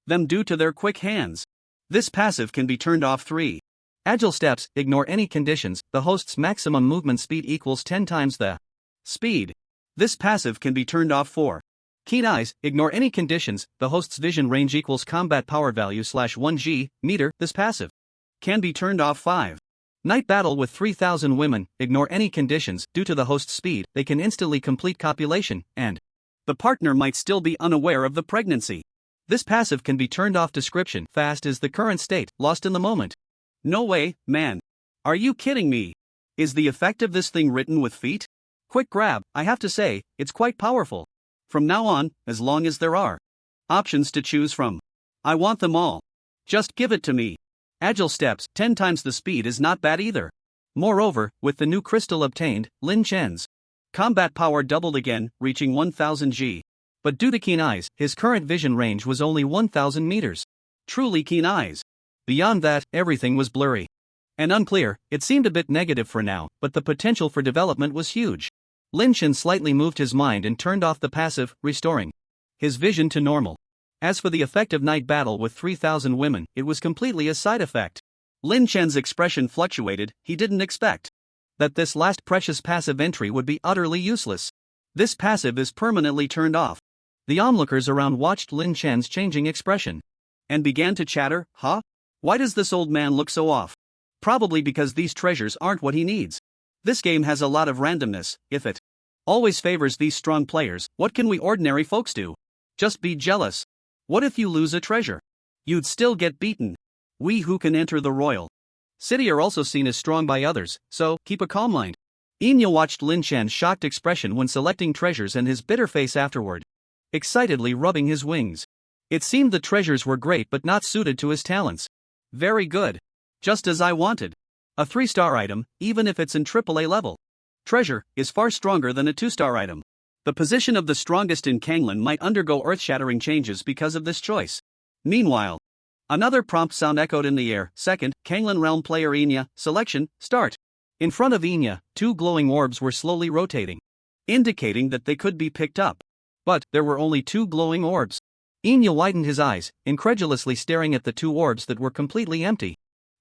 them due to their quick hands. This passive can be turned off. 3. Agile steps, ignore any conditions. The host's maximum movement speed equals 10 times the speed. This passive can be turned off. 4. Keen eyes, ignore any conditions. The host's vision range equals combat power value /1 g meter. This passive can be turned off. 5. Night battle with 3,000 women, ignore any conditions. Due to the host's speed, they can instantly complete copulation, and the partner might still be unaware of the pregnancy. This passive can be turned off. Description: fast is the current state, lost in the moment. No way, man. Are you kidding me? Is the effect of this thing written with feet? Quick grab, I have to say, it's quite powerful. From now on, as long as there are options to choose from, I want them all. Just give it to me. Agile steps, 10 times the speed is not bad either. Moreover, with the new crystal obtained, Lin Chen's combat power doubled again, reaching 1000 G. But due to keen eyes, his current vision range was only 1000 meters. Truly keen eyes. Beyond that, everything was blurry and unclear. It seemed a bit negative for now, but the potential for development was huge. Lin Chen slightly moved his mind and turned off the passive, restoring his vision to normal. As for the effect of night battle with 3,000 women, it was completely a side effect. Lin Chen's expression fluctuated. He didn't expect that this last precious passive entry would be utterly useless. This passive is permanently turned off. The onlookers around watched Lin Chen's changing expression and began to chatter. Huh? Why does this old man look so off? Probably because these treasures aren't what he needs. This game has a lot of randomness. If it always favors these strong players, what can we ordinary folks do? Just be jealous. What if you lose a treasure? You'd still get beaten. We who can enter the royal city are also seen as strong by others, so keep a calm mind. Enya watched Lin Chen's shocked expression when selecting treasures and his bitter face afterward, excitedly rubbing his wings. It seemed the treasures were great but not suited to his talents. Very good. Just as I wanted. A 3-star item, even if it's in AAA level treasure, is far stronger than a 2-star item. The position of the strongest in Kanglan might undergo earth-shattering changes because of this choice. Meanwhile, another prompt sound echoed in the air. Second, Kanglan realm player Enya, selection, start. In front of Enya, 2 glowing orbs were slowly rotating, indicating that they could be picked up. But there were only 2 glowing orbs. Enya widened his eyes, incredulously staring at the 2 orbs that were completely empty.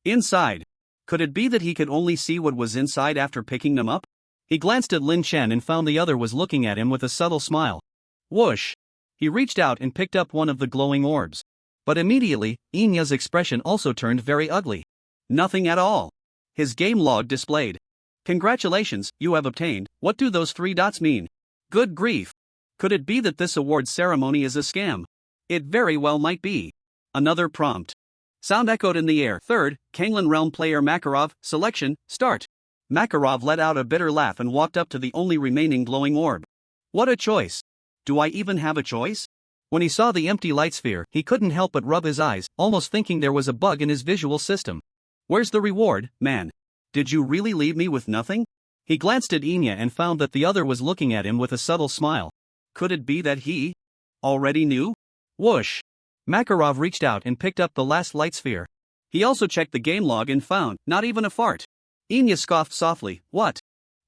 Inside. Could it be that he could only see what was inside after picking them up? He glanced at Lin Chen and found the other was looking at him with a subtle smile. Whoosh! He reached out and picked up one of the glowing orbs. But immediately, Enya's expression also turned very ugly. Nothing at all. His game log displayed. Congratulations, you have obtained. What do those 3 dots mean? Good grief. Could it be that this awards ceremony is a scam? It very well might be. Another prompt sound echoed in the air. Third, Kanglan realm player Makarov, selection, start. Makarov let out a bitter laugh and walked up to the only remaining glowing orb. What a choice. Do I even have a choice? When he saw the empty light sphere, he couldn't help but rub his eyes, almost thinking there was a bug in his visual system. Where's the reward, man? Did you really leave me with nothing? He glanced at Enya and found that the other was looking at him with a subtle smile. Could it be that he already knew? Whoosh! Makarov reached out and picked up the last light sphere. He also checked the game log and found not even a fart. Enya scoffed softly. What?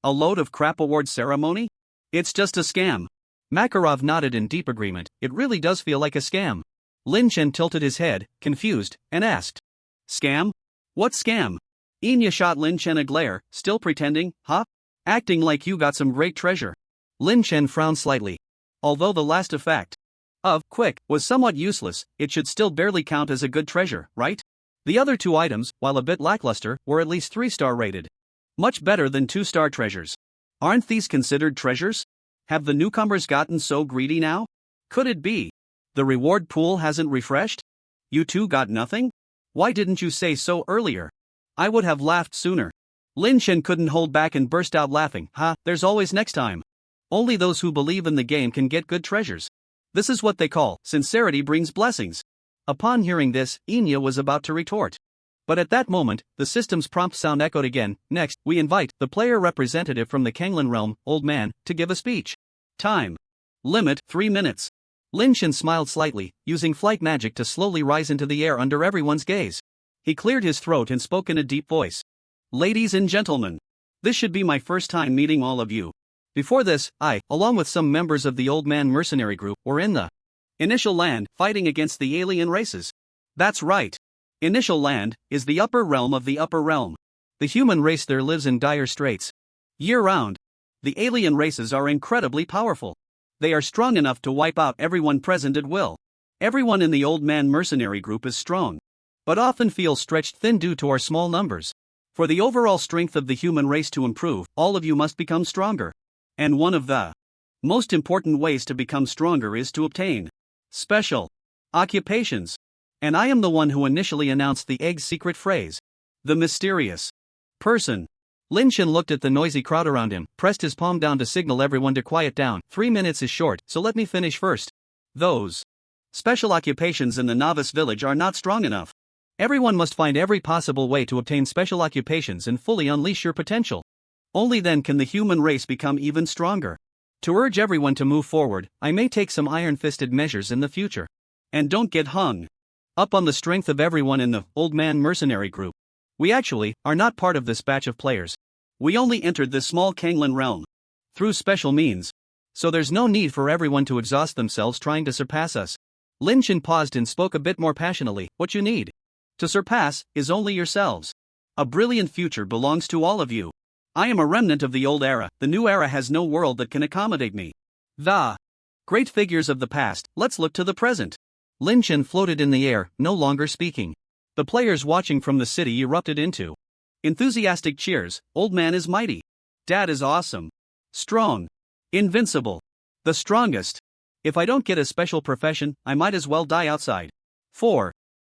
A load of crap award ceremony? It's just a scam. Makarov nodded in deep agreement. It really does feel like a scam. Lin Chen tilted his head, confused, and asked. Scam? What scam? Enya shot Lin Chen a glare, still pretending, huh? Acting like you got some great treasure. Lin Chen frowned slightly. Although the last effect of quick was somewhat useless, it should still barely count as a good treasure, right? The other two items, while a bit lackluster, were at least 3-star rated. Much better than 2-star treasures. Aren't these considered treasures? Have the newcomers gotten so greedy now? Could it be the reward pool hasn't refreshed? You two got nothing? Why didn't you say so earlier? I would have laughed sooner. Lin Chen couldn't hold back and burst out laughing. There's always next time. Only those who believe in the game can get good treasures. This is what they call sincerity brings blessings. Upon hearing this, Enya was about to retort. But at that moment, the system's prompt sound echoed again. Next, we invite the player representative from the Kanglan realm, Old Man, to give a speech. Time limit 3 minutes. Lin Chen smiled slightly, using flight magic to slowly rise into the air under everyone's gaze. He cleared his throat and spoke in a deep voice. Ladies and gentlemen, this should be my first time meeting all of you. Before this, I, along with some members of the Old Man mercenary group, were in the Initial Land, fighting against the alien races. That's right. Initial Land is the upper realm of the upper realm. The human race there lives in dire straits. Year-round. The alien races are incredibly powerful. They are strong enough to wipe out everyone present at will. Everyone in the Old Man mercenary group is strong, but often feels stretched thin due to our small numbers. For the overall strength of the human race to improve, all of you must become stronger. And one of the most important ways to become stronger is to obtain special occupations. And I am the one who initially announced the egg's secret phrase. The mysterious person. Lin Chen looked at the noisy crowd around him, pressed his palm down to signal everyone to quiet down. 3 minutes is short, so let me finish first. Those special occupations in the novice village are not strong enough. Everyone must find every possible way to obtain special occupations and fully unleash your potential. Only then can the human race become even stronger. To urge everyone to move forward, I may take some iron-fisted measures in the future. And don't get hung up on the strength of everyone in the Old Man mercenary group. We actually are not part of this batch of players. We only entered this small Kanglan realm through special means. So there's no need for everyone to exhaust themselves trying to surpass us. Lin Chen paused and spoke a bit more passionately. What you need to surpass is only yourselves. A brilliant future belongs to all of you. I am a remnant of the old era. The new era has no world that can accommodate me. The great figures of the past, let's look to the present. Lin Chen floated in the air, no longer speaking. The players watching from the city erupted into enthusiastic cheers. Old Man is mighty. Dad is awesome. Strong. Invincible. The strongest. If I don't get a special profession, I might as well die outside. 4.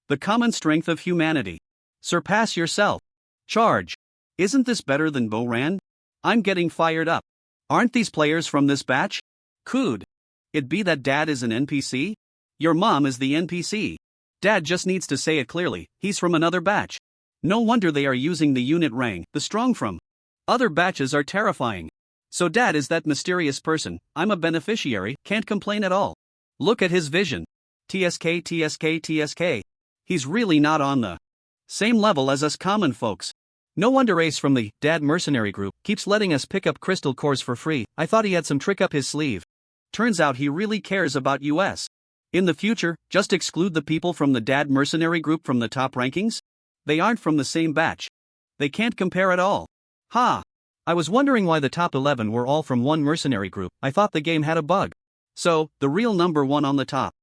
The common strength of humanity. Surpass yourself. Charge. Isn't this better than Boran? I'm getting fired up. Aren't these players from this batch? Could it be that Dad is an NPC? Your mom is the NPC. Dad just needs to say it clearly, he's from another batch. No wonder they are using the unit rang, the strong from other batches are terrifying. So Dad is that mysterious person. I'm a beneficiary, can't complain at all. Look at his vision. TSK. He's really not on the same level as us common folks. No wonder Ace from the Dad mercenary group keeps letting us pick up crystal cores for free. I thought he had some trick up his sleeve. Turns out he really cares about us. In the future, just exclude the people from the Dad mercenary group from the top rankings? They aren't from the same batch. They can't compare at all. I was wondering why the top 11 were all from one mercenary group. I thought the game had a bug. So, the real number 1 on the top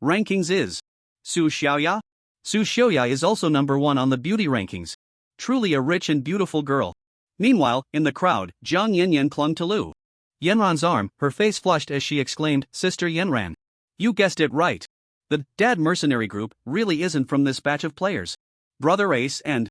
rankings is Su Xiaoya? Su Xiaoya is also number 1 on the beauty rankings. Truly a rich and beautiful girl. Meanwhile, in the crowd, Jiang Yanyan clung to Lu Yanran's arm, her face flushed as she exclaimed, Sister Yanran. You guessed it right. The Dad mercenary group really isn't from this batch of players. Brother Ace and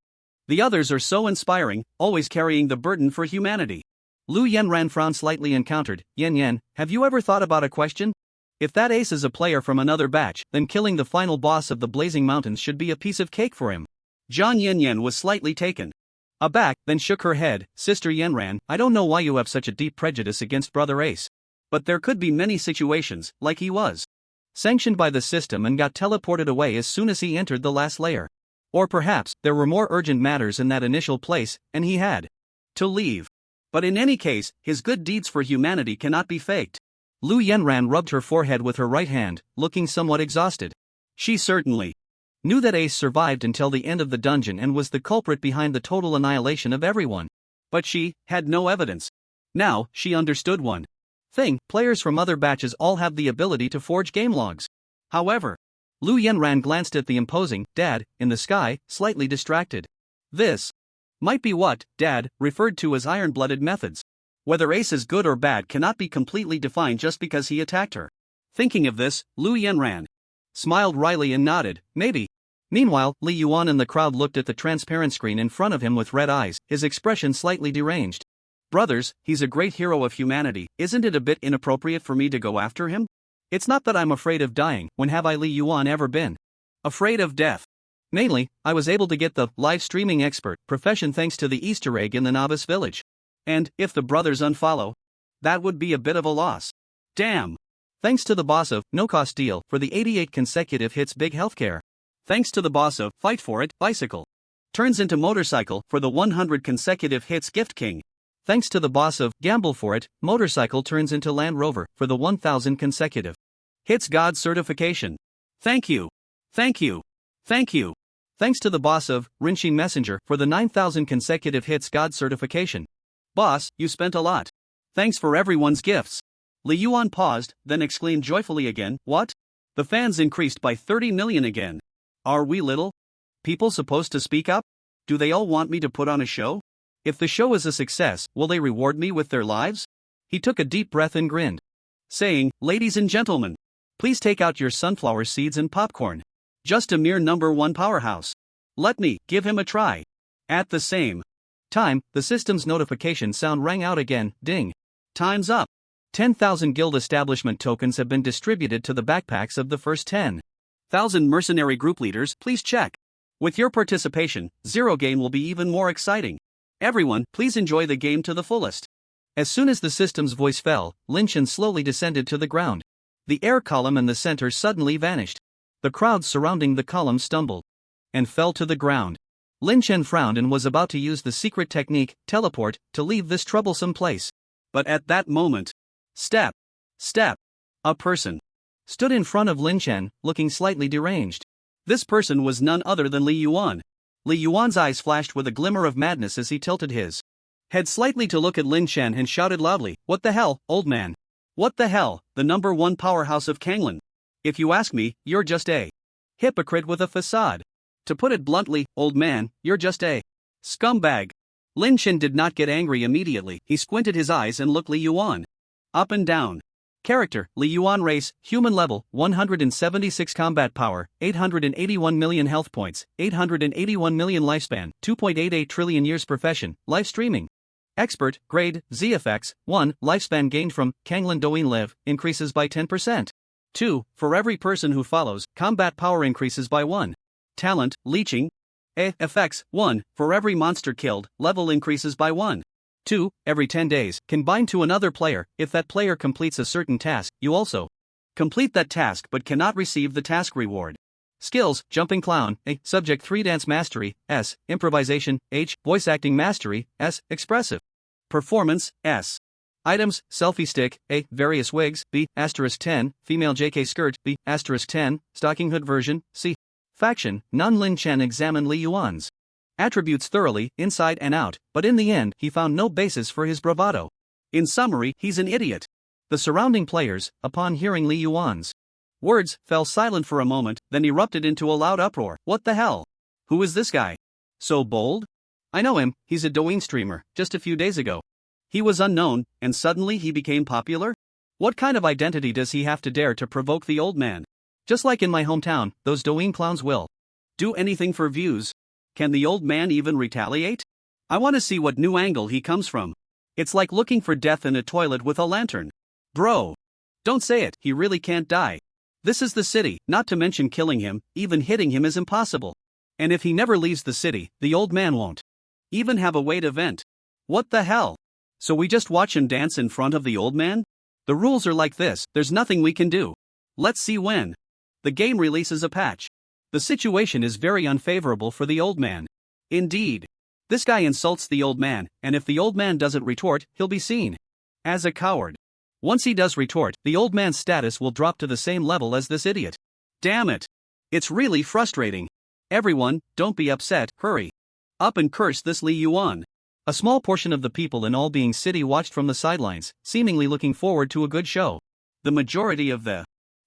the others are so inspiring, always carrying the burden for humanity. Lu Yenran frowned slightly and countered, Yen, have you ever thought about a question? If that ace is a player from another batch, then killing the final boss of the Blazing Mountains should be a piece of cake for him. Zhang Yen was slightly taken aback, then shook her head. Sister Yenran, I don't know why you have such a deep prejudice against Brother Ace. But there could be many situations, like he was sanctioned by the system and got teleported away as soon as he entered the last layer. Or perhaps, there were more urgent matters in that initial place, and he had to leave. But in any case, his good deeds for humanity cannot be faked. Lu Yenran rubbed her forehead with her right hand, looking somewhat exhausted. She certainly knew that Ace survived until the end of the dungeon and was the culprit behind the total annihilation of everyone. But she had no evidence. Now, she understood one thing: players from other batches all have the ability to forge game logs. However, Lu Yenran glanced at the imposing Dad in the sky, slightly distracted. This might be what Dad referred to as iron-blooded methods. Whether Ace is good or bad cannot be completely defined just because he attacked her. Thinking of this, Lu Yenran smiled wryly and nodded, maybe. Meanwhile, Li Yuan in the crowd looked at the transparent screen in front of him with red eyes, his expression slightly deranged. Brothers, he's a great hero of humanity, isn't it a bit inappropriate for me to go after him? It's not that I'm afraid of dying, when have I Li Yuan ever been afraid of death? Mainly, I was able to get the live streaming expert profession thanks to the Easter egg in the novice village. And, if the brothers unfollow, that would be a bit of a loss. Damn! Thanks to the boss of No Cost Deal for the 88 consecutive hits Big Healthcare. Thanks to the boss of Fight For It Bicycle turns into Motorcycle for the 100 consecutive hits Gift King. Thanks to the boss of Gamble For It, Motorcycle turns into Land Rover for the 1000 consecutive hits God certification. Thank you. Thank you. Thank you. Thanks to the boss of Rinxin Messenger for the 9000 consecutive hits God certification. Boss, you spent a lot. Thanks for everyone's gifts. Li Yuan paused, then exclaimed joyfully again, what? The fans increased by 30 million again. Are we little people supposed to speak up? Do they all want me to put on a show? If the show is a success, will they reward me with their lives? He took a deep breath and grinned, saying, ladies and gentlemen, please take out your sunflower seeds and popcorn. Just a mere number one powerhouse. Let me give him a try. At the same time, the system's notification sound rang out again, ding. Time's up. 10,000 guild establishment tokens have been distributed to the backpacks of the first 10,000 mercenary group leaders, please check. With your participation, Zero Game will be even more exciting. Everyone, please enjoy the game to the fullest. As soon as the system's voice fell, Linshan slowly descended to the ground. The air column in the center suddenly vanished. The crowds surrounding the column stumbled and fell to the ground. Linshan frowned and was about to use the secret technique, teleport, to leave this troublesome place. But at that moment, step, a person stood in front of Linshan, looking slightly deranged. This person was none other than Li Yuan. Li Yuan's eyes flashed with a glimmer of madness as he tilted his head slightly to look at Linshan and shouted loudly, what the hell, old man? What the hell, the number one powerhouse of Kanglan? If you ask me, you're just a hypocrite with a facade. To put it bluntly, old man, you're just a scumbag. Linshan did not get angry immediately. He squinted his eyes and looked Li Yuan up and down. Character, Li Yuan race, human level, 176 combat power, 881 million health points, 881 million lifespan, 2.88 trillion years profession, live streaming. Expert, grade, ZFX, 1, lifespan gained from Kanglan Douyin Live, increases by 10%. 2, for every person who follows, combat power increases by 1. Talent, leeching. Effects, 1, for every monster killed, level increases by 1. 2, every 10 days, can bind to another player. If that player completes a certain task, you also complete that task but cannot receive the task reward. Skills, Jumping Clown, A, Subject 3 Dance Mastery, S, Improvisation, H, Voice Acting Mastery, S, Expressive Performance, S. Items, Selfie Stick, A, Various Wigs, B, *10, Female JK Skirt, B, *10, Stocking Hood Version, C. Faction, Nan Chen examined Li Yuan's attributes thoroughly, inside and out, but in the end, he found no basis for his bravado. In summary, he's an idiot. The surrounding players, upon hearing Li Yuan's words, fell silent for a moment, then erupted into a loud uproar. What the hell? Who is this guy? So bold? I know him, he's a Douyin streamer, just a few days ago. He was unknown, and suddenly he became popular? What kind of identity does he have to dare to provoke the old man? Just like in my hometown, those Douyin clowns will do anything for views. Can the old man even retaliate? I want to see what new angle he comes from. It's like looking for death in a toilet with a lantern. Bro. Don't say it, he really can't die. This is the city, not to mention killing him, even hitting him is impossible. And if he never leaves the city, the old man won't even have a way to vent. What the hell? So we just watch him dance in front of the old man? The rules are like this, there's nothing we can do. Let's see when the game releases a patch. The situation is very unfavorable for the old man. Indeed. This guy insults the old man, and if the old man doesn't retort, he'll be seen as a coward. Once he does retort, the old man's status will drop to the same level as this idiot. Damn it. It's really frustrating. Everyone, don't be upset, hurry up and curse this Li Yuan. A small portion of the people in All Being City watched from the sidelines, seemingly looking forward to a good show. The majority of the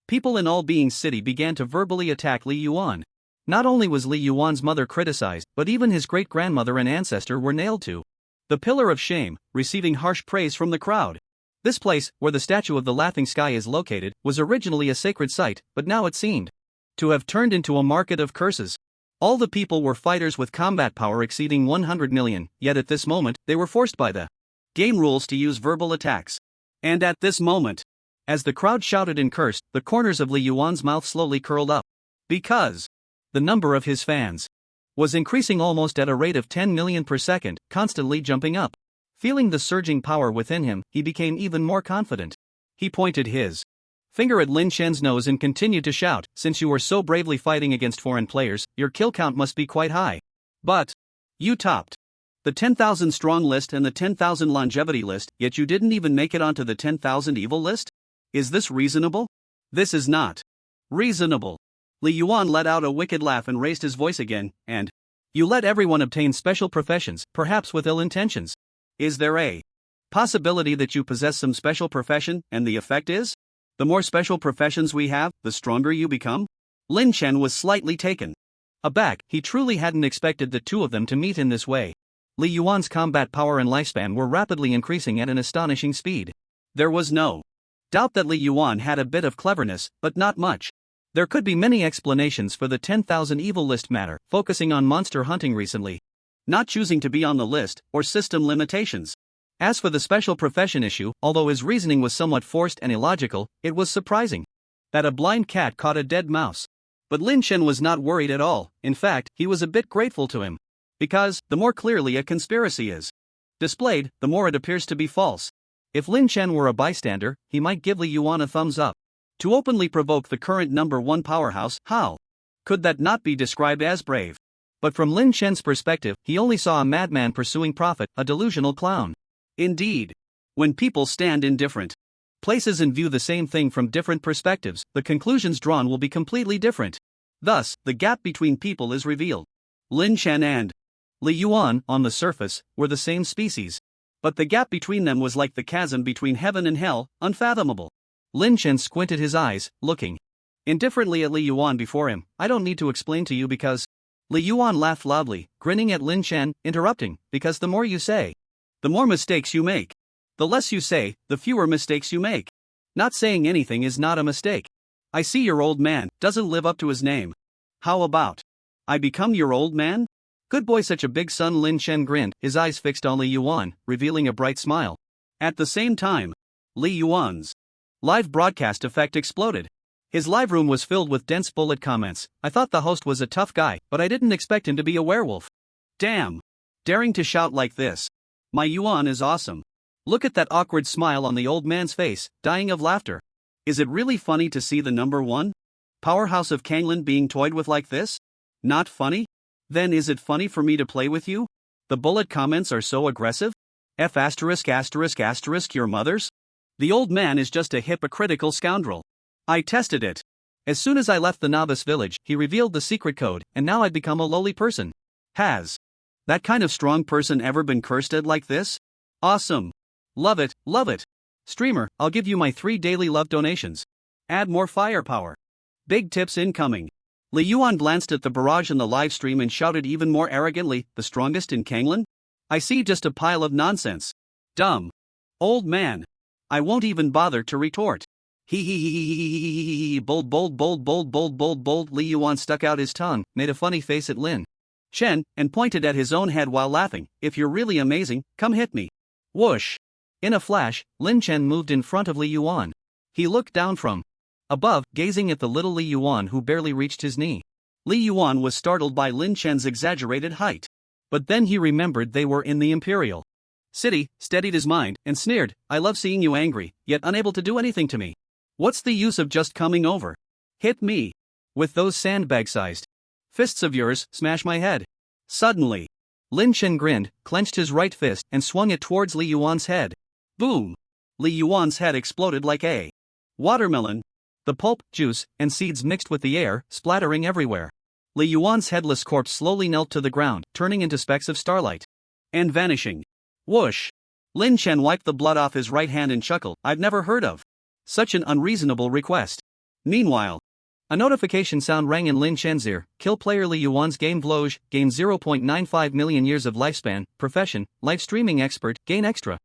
people in All Being City began to verbally attack Li Yuan. Not only was Li Yuan's mother criticized, but even his great-grandmother and ancestor were nailed to the pillar of shame, receiving harsh praise from the crowd. This place, where the statue of the Laughing Sky is located, was originally a sacred site, but now it seemed to have turned into a market of curses. All the people were fighters with combat power exceeding 100 million, yet at this moment, they were forced by the game rules to use verbal attacks. And at this moment, as the crowd shouted and cursed, the corners of Li Yuan's mouth slowly curled up. Because the number of his fans was increasing almost at a rate of 10 million per second, constantly jumping up. Feeling the surging power within him, he became even more confident. He pointed his finger at Lin Shen's nose and continued to shout, "Since you were so bravely fighting against foreign players, your kill count must be quite high. But you topped the 10,000 strong list and the 10,000 longevity list, yet you didn't even make it onto the 10,000 evil list? Is this reasonable? This is not reasonable." Li Yuan let out a wicked laugh and raised his voice again, "And you let everyone obtain special professions, perhaps with ill intentions. Is there a possibility that you possess some special profession, and the effect is? The more special professions we have, the stronger you become?" Lin Chen was slightly taken aback. He truly hadn't expected the two of them to meet in this way. Li Yuan's combat power and lifespan were rapidly increasing at an astonishing speed. There was no doubt that Li Yuan had a bit of cleverness, but not much. There could be many explanations for the 10,000 evil list matter, focusing on monster hunting recently, not choosing to be on the list, or system limitations. As for the special profession issue, although his reasoning was somewhat forced and illogical, it was surprising that a blind cat caught a dead mouse. But Lin Chen was not worried at all. In fact, he was a bit grateful to him. Because, the more clearly a conspiracy is displayed, the more it appears to be false. If Lin Chen were a bystander, he might give Li Yuan a thumbs up. To openly provoke the current number one powerhouse, how could that not be described as brave? But from Lin Chen's perspective, he only saw a madman pursuing profit, a delusional clown. Indeed, when people stand in different places and view the same thing from different perspectives, the conclusions drawn will be completely different. Thus, the gap between people is revealed. Lin Chen and Li Yuan, on the surface, were the same species. But the gap between them was like the chasm between heaven and hell, unfathomable. Lin Chen squinted his eyes, looking indifferently at Li Yuan before him. "I don't need to explain to you because..." Li Yuan laughed loudly, grinning at Lin Chen, interrupting, "Because the more you say, the more mistakes you make. The less you say, the fewer mistakes you make. Not saying anything is not a mistake. I see your old man doesn't live up to his name. How about I become your old man? Good boy, such a big son." Lin Chen grinned, his eyes fixed on Li Yuan, revealing a bright smile. At the same time, Li Yuan's live broadcast effect exploded. His live room was filled with dense bullet comments. "I thought the host was a tough guy, but I didn't expect him to be a werewolf. Damn. Daring to shout like this. My Yuan is awesome. Look at that awkward smile on the old man's face, dying of laughter. Is it really funny to see the number one powerhouse of Kanglin being toyed with like this? Not funny? Then is it funny for me to play with you? The bullet comments are so aggressive? F*** your mothers? The old man is just a hypocritical scoundrel. I tested it. As soon as I left the novice village, he revealed the secret code, and now I'd become a lowly person. Has that kind of strong person ever been cursed at like this? Awesome. Love it, love it. Streamer, I'll give you my 3 daily love donations. Add more firepower. Big tips incoming." Li Yuan glanced at the barrage in the live stream and shouted even more arrogantly, "The strongest in Kanglin? I see just a pile of nonsense. Dumb. Old man. I won't even bother to retort. He bold. Li Yuan stuck out his tongue, made a funny face at Lin Chen, and pointed at his own head while laughing. "If you're really amazing, come hit me. Whoosh! In a flash, Lin Chen moved in front of Li Yuan. He looked down from above, gazing at the little Li Yuan who barely reached his knee. Li Yuan was startled by Lin Chen's exaggerated height. But then he remembered they were in the Imperial City, steadied his mind, and sneered, "I love seeing you angry, yet unable to do anything to me. What's the use of just coming over? Hit me with those sandbag-sized fists of yours, smash my head." Suddenly, Lin Chen grinned, clenched his right fist, and swung it towards Li Yuan's head. Boom! Li Yuan's head exploded like a watermelon. The pulp, juice, and seeds mixed with the air, splattering everywhere. Li Yuan's headless corpse slowly knelt to the ground, turning into specks of starlight and vanishing. Whoosh! Lin Chen wiped the blood off his right hand and chuckled, "I've never heard of such an unreasonable request." Meanwhile, a notification sound rang in Lin Chen's ear. Kill player Li Yuan's game vlog, gain 0.95 million years of lifespan, profession, live streaming expert, gain extra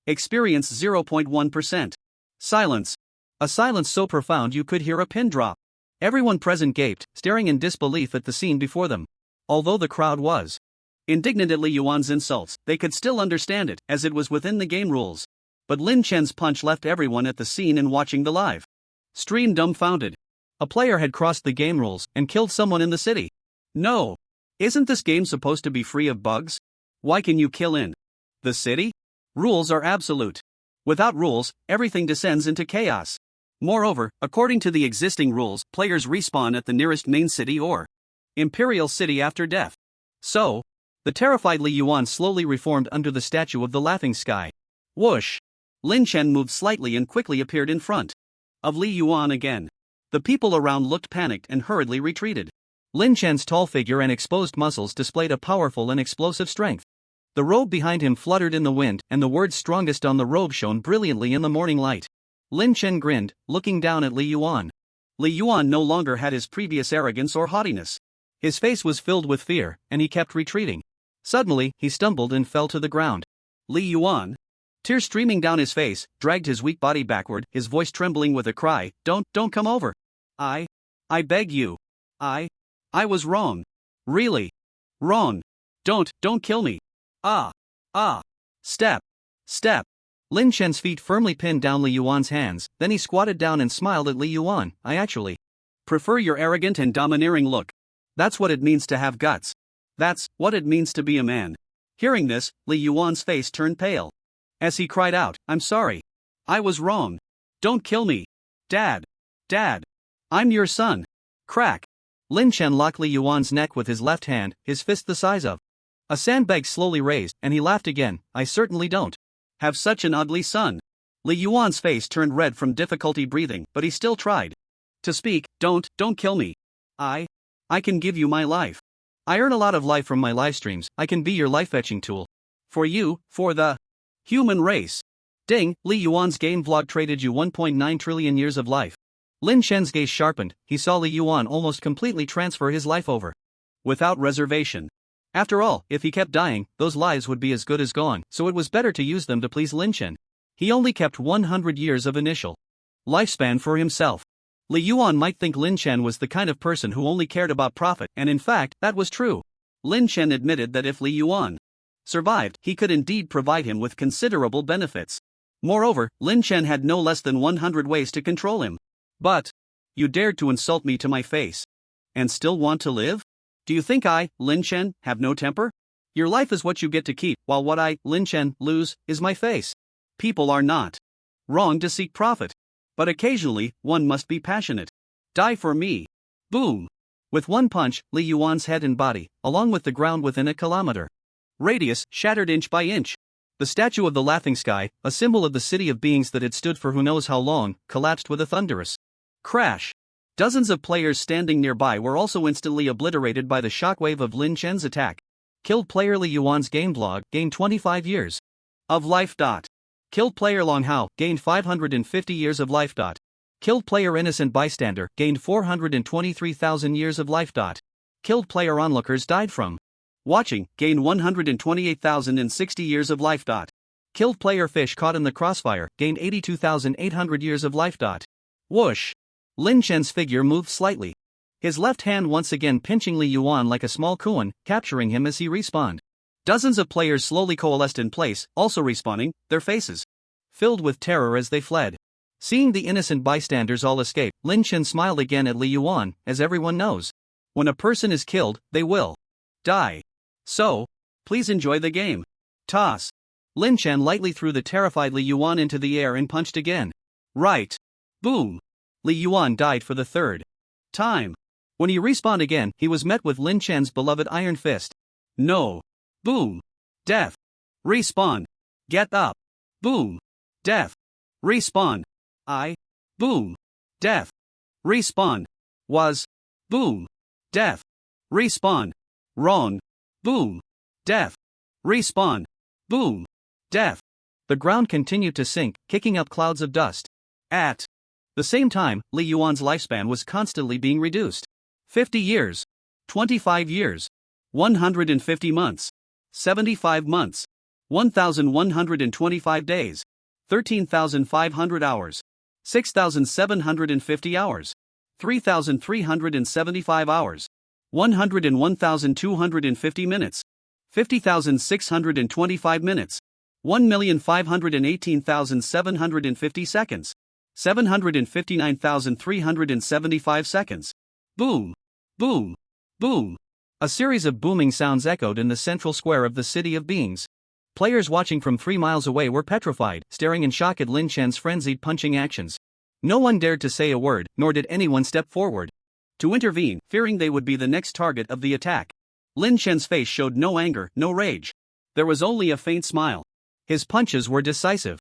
experience 0.1%. Silence. A silence so profound you could hear a pin drop. Everyone present gaped, staring in disbelief at the scene before them. Although the crowd was indignant at Li Yuan's insults, they could still understand it, as it was within the game rules. But Lin Chen's punch left everyone at the scene and watching the live stream dumbfounded. A player had crossed the game rules and killed someone in the city. No! Isn't this game supposed to be free of bugs? Why can you kill in the city? Rules are absolute. Without rules, everything descends into chaos. Moreover, according to the existing rules, players respawn at the nearest main city or Imperial City after death. So, the terrified Li Yuan slowly reformed under the statue of the laughing sky. Whoosh! Lin Chen moved slightly and quickly appeared in front of Li Yuan again. The people around looked panicked and hurriedly retreated. Lin Chen's tall figure and exposed muscles displayed a powerful and explosive strength. The robe behind him fluttered in the wind, and the words strongest on the robe shone brilliantly in the morning light. Lin Chen grinned, looking down at Li Yuan. Li Yuan no longer had his previous arrogance or haughtiness. His face was filled with fear, and he kept retreating. Suddenly, he stumbled and fell to the ground. Li Yuan, tears streaming down his face, dragged his weak body backward, his voice trembling with a cry, don't come over. I beg you. I was wrong. Really. Wrong. Don't kill me. Step. Lin Chen's feet firmly pinned down Li Yuan's hands, then he squatted down and smiled at Li Yuan. I actually prefer your arrogant and domineering look. That's what it means to have guts. That's what it means to be a man. Hearing this, Li Yuan's face turned pale. As he cried out, I'm sorry. I was wrong. Don't kill me. Dad. I'm your son. Crack. Lin Chen locked Li Yuan's neck with his left hand, his fist the size of a sandbag slowly raised, and he laughed again. I certainly don't have such an ugly son. Li Yuan's face turned red from difficulty breathing, but he still tried to speak. Don't kill me. I can give you my life. I earn a lot of life from my live streams. I can be your life-fetching tool. For you, for the human race. Ding, Li Yuan's game vlog traded you 1.9 trillion years of life. Lin Chen's gaze sharpened. He saw Li Yuan almost completely transfer his life over without reservation. After all, if he kept dying, those lives would be as good as gone, so it was better to use them to please Lin Chen. He only kept 100 years of initial lifespan for himself. Li Yuan might think Lin Chen was the kind of person who only cared about profit, and in fact, that was true. Lin Chen admitted that if Li Yuan survived, he could indeed provide him with considerable benefits. Moreover, Lin Chen had no less than 100 ways to control him. But you dared to insult me to my face and still want to live? Do you think I, Lin Chen, have no temper? Your life is what you get to keep, while what I, Lin Chen, lose is my face. People are not wrong to seek profit. But occasionally, one must be passionate. Die for me. Boom. With one punch, Li Yuan's head and body, along with the ground within a kilometer radius, shattered inch by inch. The statue of the laughing sky, a symbol of the city of beings that had stood for who knows how long, collapsed with a thunderous crash. Dozens of players standing nearby were also instantly obliterated by the shockwave of Lin Chen's attack. Killed player Li Yuan's game vlog gained 25 years of life. Killed player Long Hao gained 550 years of life. Killed player Innocent Bystander gained 423,000 years of life. Killed player Onlookers died from watching gained 128,060 years of life. Killed player Fish caught in the crossfire gained 82,800 years of life. Whoosh! Lin Chen's figure moved slightly. His left hand once again pinching Li Yuan like a small koan, capturing him as he respawned. Dozens of players slowly coalesced in place, also respawning, their faces filled with terror as they fled. Seeing the innocent bystanders all escape, Lin Chen smiled again at Li Yuan, as everyone knows. When a person is killed, they will die. So, please enjoy the game. Toss. Lin Chen lightly threw the terrified Li Yuan into the air and punched again. Right. Boom. Li Yuan died for the third time. When he respawned again, he was met with Lin Chen's beloved Iron Fist. No. Boom. Death. Respawn. Get up. Boom. Death. Respawn. Boom. Death. Respawn. Was. Boom. Death. Respawn. Wrong. Boom. Death. Respawn. Boom. Death. The ground continued to sink, kicking up clouds of dust. At the same time, Li Yuan's lifespan was constantly being reduced. 50 years. 25 years. 150 months. 75 months. 1,125 days. 13,500 hours. 6,750 hours. 3,375 hours. 101,250 minutes. 50,625 minutes. 1,518,750 seconds. 759,375 seconds. Boom. Boom. Boom. A series of booming sounds echoed in the central square of the City of Beings. Players watching from 3 miles away were petrified, staring in shock at Lin Chen's frenzied punching actions. No one dared to say a word, nor did anyone step forward to intervene, fearing they would be the next target of the attack. Lin Chen's face showed no anger, no rage. There was only a faint smile. His punches were decisive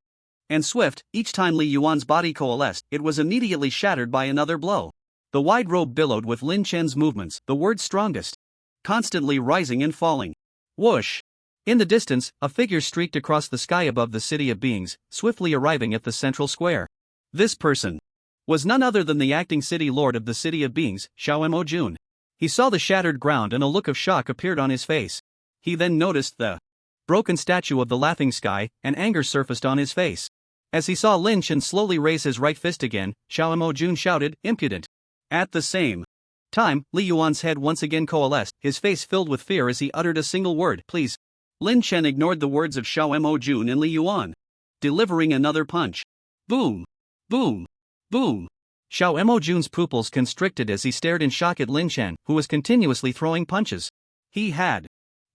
and swift. Each time Li Yuan's body coalesced, it was immediately shattered by another blow. The wide robe billowed with Lin Chen's movements, the word strongest, constantly rising and falling. Whoosh! In the distance, a figure streaked across the sky above the City of Beings, swiftly arriving at the central square. This person was none other than the acting city lord of the City of Beings, Xiao Jun. He saw the shattered ground and a look of shock appeared on his face. He then noticed the broken statue of the laughing sky, and anger surfaced on his face. As he saw Lin Chen slowly raise his right fist again, Xiao Jun shouted, "Impudent!" At the same time, Li Yuan's head once again coalesced, his face filled with fear as he uttered a single word, "Please." Lin Chen ignored the words of Xiao Jun and Li Yuan, delivering another punch. Boom! Boom! Boom! Xiao Jun's pupils constricted as he stared in shock at Lin Chen, who was continuously throwing punches. He had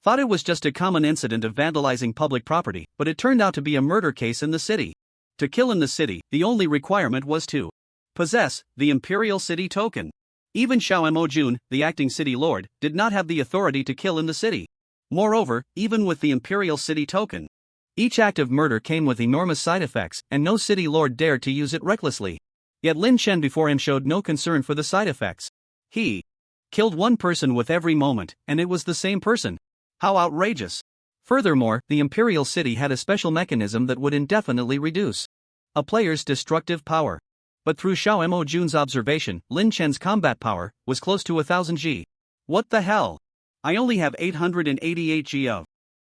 thought it was just a common incident of vandalizing public property, but it turned out to be a murder case in the city. To kill in the city, the only requirement was to possess the Imperial City Token. Even Xiao Jun, the acting city lord, did not have the authority to kill in the city. Moreover, even with the Imperial City Token, each act of murder came with enormous side effects, and no city lord dared to use it recklessly. Yet Lin Chen before him showed no concern for the side effects. He killed one person with every moment, and it was the same person. How outrageous! Furthermore, the Imperial City had a special mechanism that would indefinitely reduce a player's destructive power. But through Xiao Jun's observation, Lin Chen's combat power was close to 1,000 G. What the hell? I only have 888 G of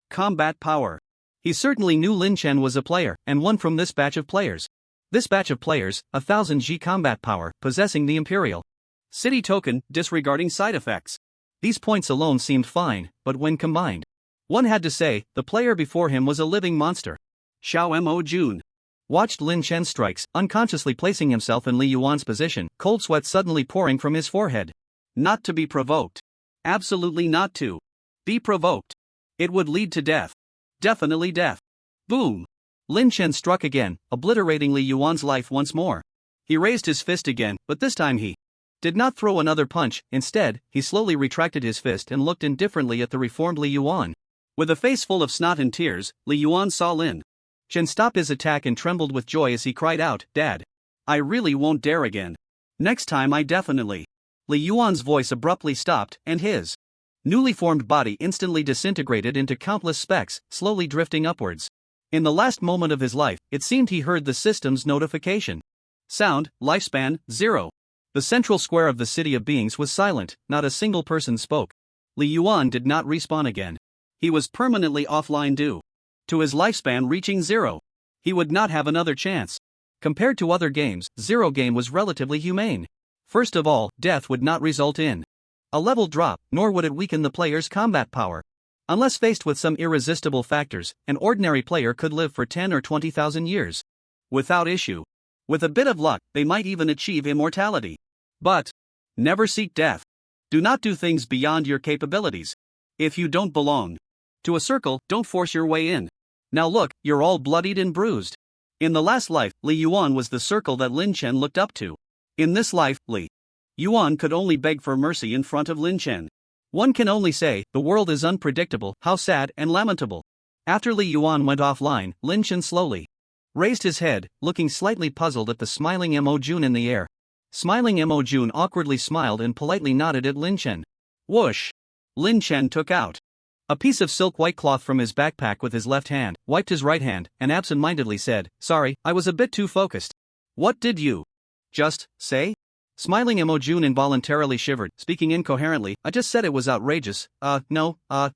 combat power. He certainly knew Lin Chen was a player, and one from this batch of players. This batch of players, 1,000 G combat power, possessing the Imperial City Token, disregarding side effects. These points alone seemed fine, but when combined, one had to say, the player before him was a living monster. Xiao Jun watched Lin Chen's strikes, unconsciously placing himself in Li Yuan's position, cold sweat suddenly pouring from his forehead. Not to be provoked. Absolutely not to be provoked. It would lead to death. Definitely death. Boom! Lin Chen struck again, obliterating Li Yuan's life once more. He raised his fist again, but this time he did not throw another punch. Instead, he slowly retracted his fist and looked indifferently at the reformed Li Yuan. With a face full of snot and tears, Li Yuan saw Lin Chen stop his attack and trembled with joy as he cried out, "Dad! I really won't dare again. Next time I definitely." Li Yuan's voice abruptly stopped, and his newly formed body instantly disintegrated into countless specks, slowly drifting upwards. In the last moment of his life, it seemed he heard the system's notification. Sound, lifespan, 0. The central square of the City of Beings was silent, not a single person spoke. Li Yuan did not respawn again. He was permanently offline due to his lifespan reaching 0. He would not have another chance. Compared to other games, 0 game was relatively humane. First of all, death would not result in a level drop, nor would it weaken the player's combat power. Unless faced with some irresistible factors, an ordinary player could live for 10 or 20,000 years. Without issue. With a bit of luck, they might even achieve immortality. But never seek death. Do not do things beyond your capabilities. If you don't belong to a circle, don't force your way in. Now look, you're all bloodied and bruised. In the last life, Li Yuan was the circle that Lin Chen looked up to. In this life, Li Yuan could only beg for mercy in front of Lin Chen. One can only say, the world is unpredictable, how sad and lamentable. After Li Yuan went offline, Lin Chen slowly raised his head, looking slightly puzzled at the smiling Mo Jun in the air. Smiling Mo Jun awkwardly smiled and politely nodded at Lin Chen. Whoosh! Lin Chen took out a piece of silk white cloth from his backpack with his left hand, wiped his right hand, and absent-mindedly said, "Sorry, I was a bit too focused." "What did you just say?" Smiling Mo Jun involuntarily shivered, speaking incoherently. "I just said it was outrageous.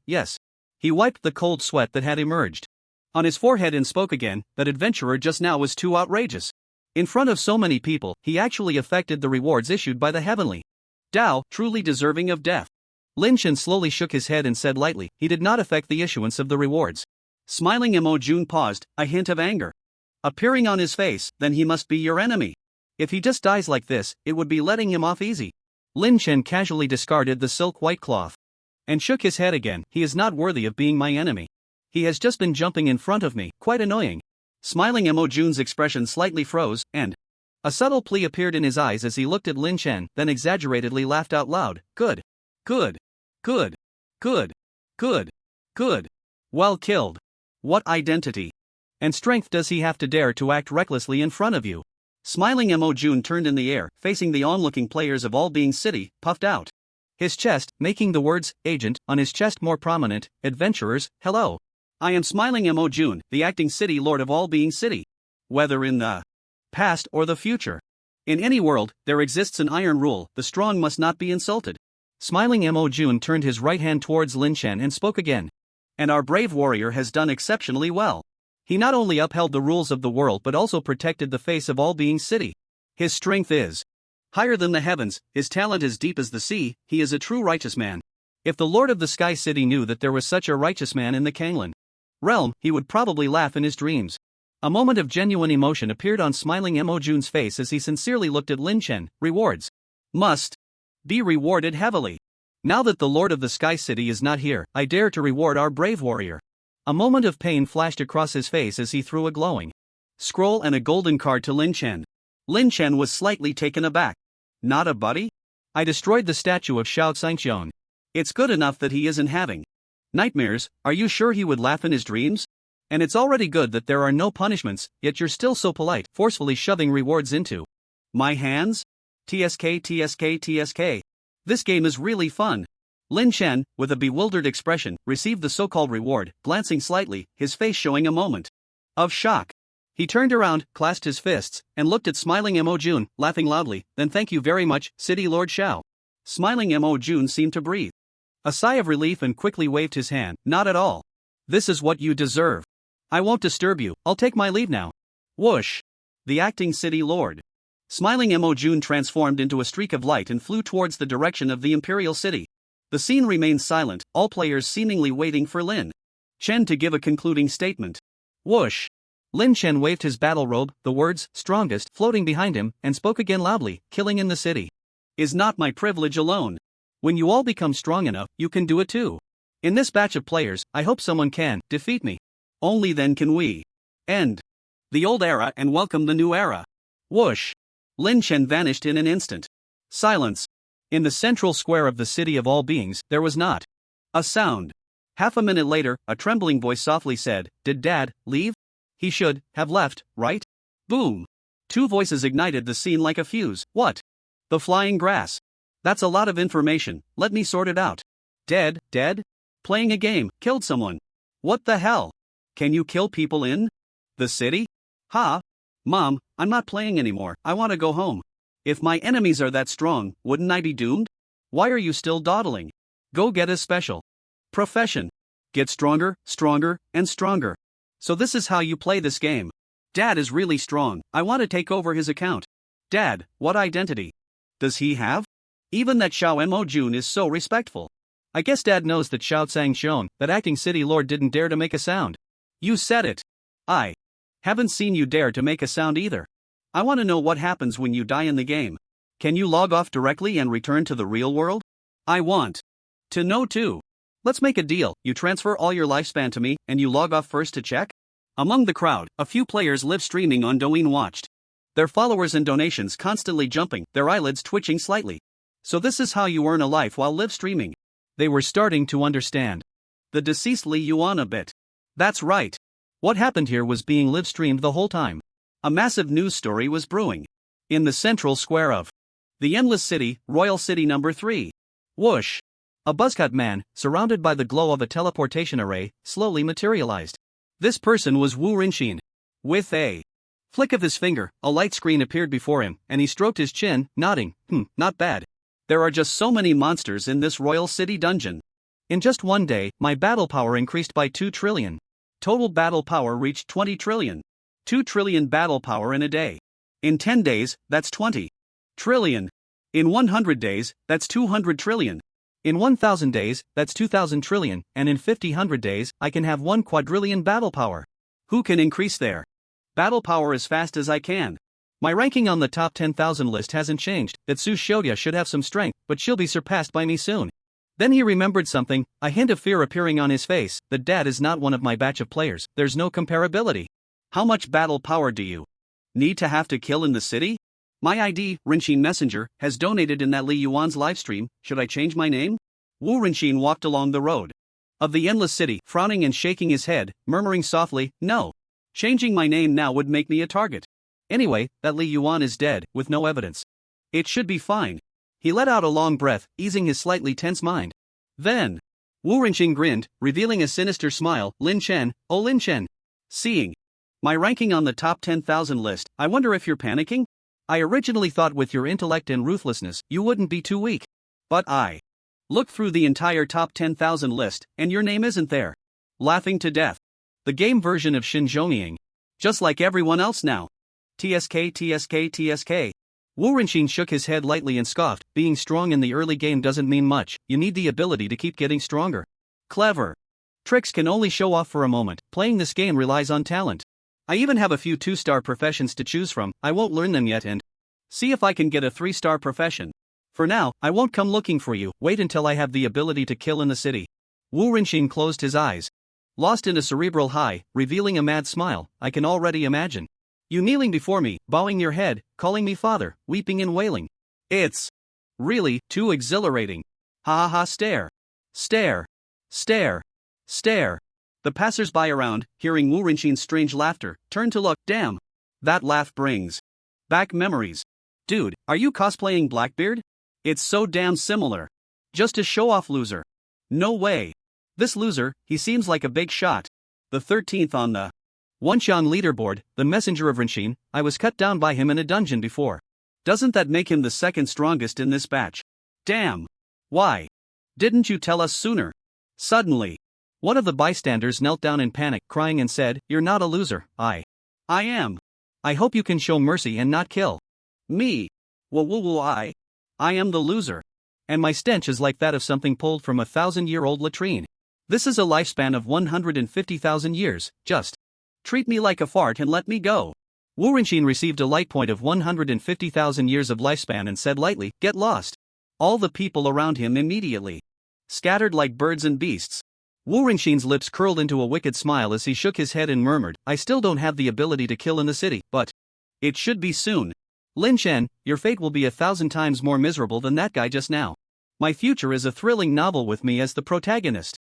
Yes." He wiped the cold sweat that had emerged on his forehead and spoke again. "That adventurer just now was too outrageous. In front of so many people, he actually affected the rewards issued by the heavenly Tao, truly deserving of death." Lin Chen slowly shook his head and said lightly, "He did not affect the issuance of the rewards." Smiling Mo Jun paused, a hint of anger appearing on his face. "Then he must be your enemy. If he just dies like this, it would be letting him off easy." Lin Chen casually discarded the silk white cloth and shook his head again. "He is not worthy of being my enemy. He has just been jumping in front of me, quite annoying." Smiling Mo Jun's expression slightly froze, and a subtle plea appeared in his eyes as he looked at Lin Chen, then exaggeratedly laughed out loud. Good. Good. Good. Good. Good. Good. Well killed. What identity and strength does he have to dare to act recklessly in front of you? Smiling Mo Jun turned in the air, facing the onlooking players of All Being City, puffed out his chest, making the words, "Agent," on his chest more prominent. "Adventurers, hello. I am Smiling Mo Jun, the acting city lord of All Being City. Whether in the past or the future, in any world, there exists an iron rule: the strong must not be insulted." Smiling Mo Jun turned his right hand towards Lin Chen and spoke again. "And our brave warrior has done exceptionally well. He not only upheld the rules of the world but also protected the face of All Being City. His strength is higher than the heavens, his talent as deep as the sea. He is a true righteous man. If the Lord of the Sky City knew that there was such a righteous man in the Kanglan realm, he would probably laugh in his dreams." A moment of genuine emotion appeared on Smiling Mo Jun's face as he sincerely looked at Lin Chen. "Rewards must be rewarded heavily. Now that the Lord of the Sky City is not here, I dare to reward our brave warrior." A moment of pain flashed across his face as he threw a glowing scroll and a golden card to Lin Chen. Lin Chen was slightly taken aback. "Not a buddy? I destroyed the statue of Xiao Xingqiong. It's good enough that he isn't having nightmares. Are you sure he would laugh in his dreams? And it's already good that there are no punishments, yet you're still so polite, forcefully shoving rewards into my hands? TSK TSK TSK. This game is really fun." Lin Chen, with a bewildered expression, received the so-called reward, glancing slightly, his face showing a moment of shock. He turned around, clasped his fists, and looked at Smiling Mo Jun, laughing loudly. "Then thank you very much, City Lord Xiao." Smiling Mo Jun seemed to breathe a sigh of relief and quickly waved his hand. "Not at all. This is what you deserve. I won't disturb you, I'll take my leave now." Whoosh! The acting city lord Smiling Mo Jun transformed into a streak of light and flew towards the direction of the Imperial City. The scene remained silent, all players seemingly waiting for Lin Chen to give a concluding statement. Whoosh! Lin Chen waved his battle robe, the words, "strongest," floating behind him, and spoke again loudly. "Killing in the city is not my privilege alone. When you all become strong enough, you can do it too. In this batch of players, I hope someone can defeat me. Only then can we end the old era and welcome the new era." Whoosh! Lin Chen vanished in an instant. Silence. In the central square of the City of All Beings, there was not a sound. Half a minute later, a trembling voice softly said, "Did Dad leave? He should have left, right?" Boom! Two voices ignited the scene like a fuse. "What? The flying grass. That's a lot of information, let me sort it out. Dead? Playing a game, killed someone. What the hell? Can you kill people in the city? Ha? Mom, I'm not playing anymore, I want to go home. If my enemies are that strong, wouldn't I be doomed? Why are you still dawdling? Go get a special profession. Get stronger, and stronger. So this is how you play this game. Dad is really strong, I want to take over his account. Dad, what identity does he have? Even that Xiao Mo Jun is so respectful. I guess Dad knows that Xiao Tsang's shown that acting city lord didn't dare to make a sound. You said it. I haven't seen you dare to make a sound either. I want to know what happens when you die in the game. Can you log off directly and return to the real world? I want to know too. Let's make a deal. You transfer all your lifespan to me, and you log off first to check? Among the crowd, a few players live streaming on Douyin watched. Their followers and donations constantly jumping, their eyelids twitching slightly. So this is how you earn a life while live streaming. They were starting to understand. The deceased Li Yuan a bit. That's right. What happened here was being live streamed the whole time. A massive news story was brewing. In the central square of the Endless City, Royal City number 3. Whoosh! A buzzcut man, surrounded by the glow of a teleportation array, slowly materialized. This person was Wu Rinxin. With a flick of his finger, a light screen appeared before him, and he stroked his chin, nodding, not bad. There are just so many monsters in this Royal City dungeon. In just one day, my battle power increased by 2 trillion. Total battle power reached 20 trillion. 2 trillion battle power in a day. In 10 days, that's 20 trillion. In 100 days, that's 200 trillion. In 1000 days, that's 2000 trillion, and in 50 days, I can have 1 quadrillion battle power. Who can increase their battle power as fast as I can? My ranking on the top 10,000 list hasn't changed. That Su Xiaoya should have some strength, but she'll be surpassed by me soon. Then he remembered something, a hint of fear appearing on his face. The Dad is not one of my batch of players, there's no comparability. How much battle power do you need to have to kill in the city? My ID, Rinxin Messenger, has donated in that Li Yuan's livestream. Should I change my name? Wu Rinxin walked along the road of the Endless City, frowning and shaking his head, murmuring softly, no. Changing my name now would make me a target. Anyway, that Li Yuan is dead, with no evidence. It should be fine. He let out a long breath, easing his slightly tense mind. Then, Wu Rinxin grinned, revealing a sinister smile. Lin Chen, oh Lin Chen. Seeing my ranking on the top 10,000 list, I wonder if you're panicking? I originally thought with your intellect and ruthlessness, you wouldn't be too weak. But I looked through the entire top 10,000 list, and your name isn't there. Laughing to death. The game version of Xinzhongying. Just like everyone else now. TSK TSK TSK. Wu Rinxin shook his head lightly and scoffed. Being strong in the early game doesn't mean much, you need the ability to keep getting stronger. Clever. Tricks can only show off for a moment, playing this game relies on talent. I even have a few 2-star professions to choose from. I won't learn them yet and see if I can get a 3-star profession. For now, I won't come looking for you, wait until I have the ability to kill in the city. Wu Rinxin closed his eyes. Lost in a cerebral high, revealing a mad smile. I can already imagine you kneeling before me, bowing your head, calling me father, weeping and wailing. It's really too exhilarating. Ha ha ha, stare. Stare. Stare. Stare. The passers-by around, hearing Wu Rinxin's strange laughter, turned to look. Damn. That laugh brings back memories. Dude, are you cosplaying Blackbeard? It's so damn similar. Just a show-off loser. No way. This loser, he seems like a big shot. The 13th on the Wanxian leaderboard, the messenger of Rinxin. I was cut down by him in a dungeon before. Doesn't that make him the second strongest in this batch? Damn. Why didn't you tell us sooner? Suddenly, one of the bystanders knelt down in panic, crying and said, you're not a loser, I am. I hope you can show mercy and not kill me. I am the loser. And my stench is like that of something pulled from a 1,000-year-old latrine. This is a lifespan of 150,000 years, just treat me like a fart and let me go. Wu Rinxin received a light point of 150,000 years of lifespan and said lightly, get lost. All the people around him immediately scattered like birds and beasts. Wu Rinxin's lips curled into a wicked smile as he shook his head and murmured, I still don't have the ability to kill in the city, but it should be soon. Lin Chen, your fate will be 1,000 times more miserable than that guy just now. My future is a thrilling novel with me as the protagonist.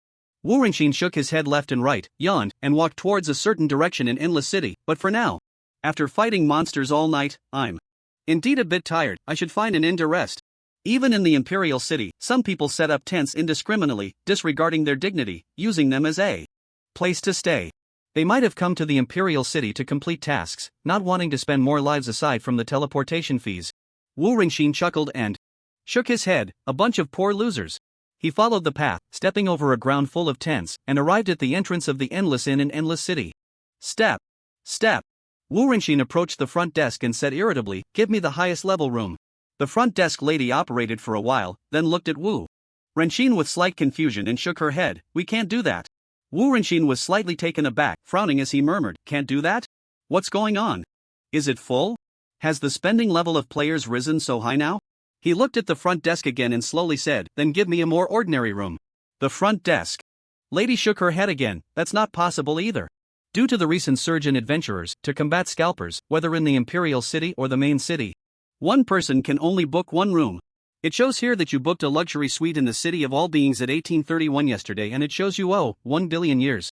Wu Rinxin shook his head left and right, yawned, and walked towards a certain direction in Endless City, but for now, after fighting monsters all night, I'm indeed a bit tired. I should find an inn to rest. Even in the Imperial City, some people set up tents indiscriminately, disregarding their dignity, using them as a place to stay. They might have come to the Imperial City to complete tasks, not wanting to spend more lives aside from the teleportation fees. Wu Rinxin chuckled and shook his head, a bunch of poor losers. He followed the path, stepping over a ground full of tents, and arrived at the entrance of the Endless Inn in Endless City. Step. Step. Wu Rinxin approached the front desk and said irritably, give me the highest level room. The front desk lady operated for a while, then looked at Wu Renxin with slight confusion and shook her head. We can't do that. Wu Renxin was slightly taken aback, frowning as he murmured, can't do that? What's going on? Is it full? Has the spending level of players risen so high now? He looked at the front desk again and slowly said, then give me a more ordinary room. The front desk. Lady shook her head again, that's not possible either. Due to the recent surge in adventurers to combat scalpers, whether in the Imperial City or the main city, one person can only book one room. It shows here that you booked a luxury suite in the City of All Beings at 1831 yesterday, and it shows you owe 1 billion years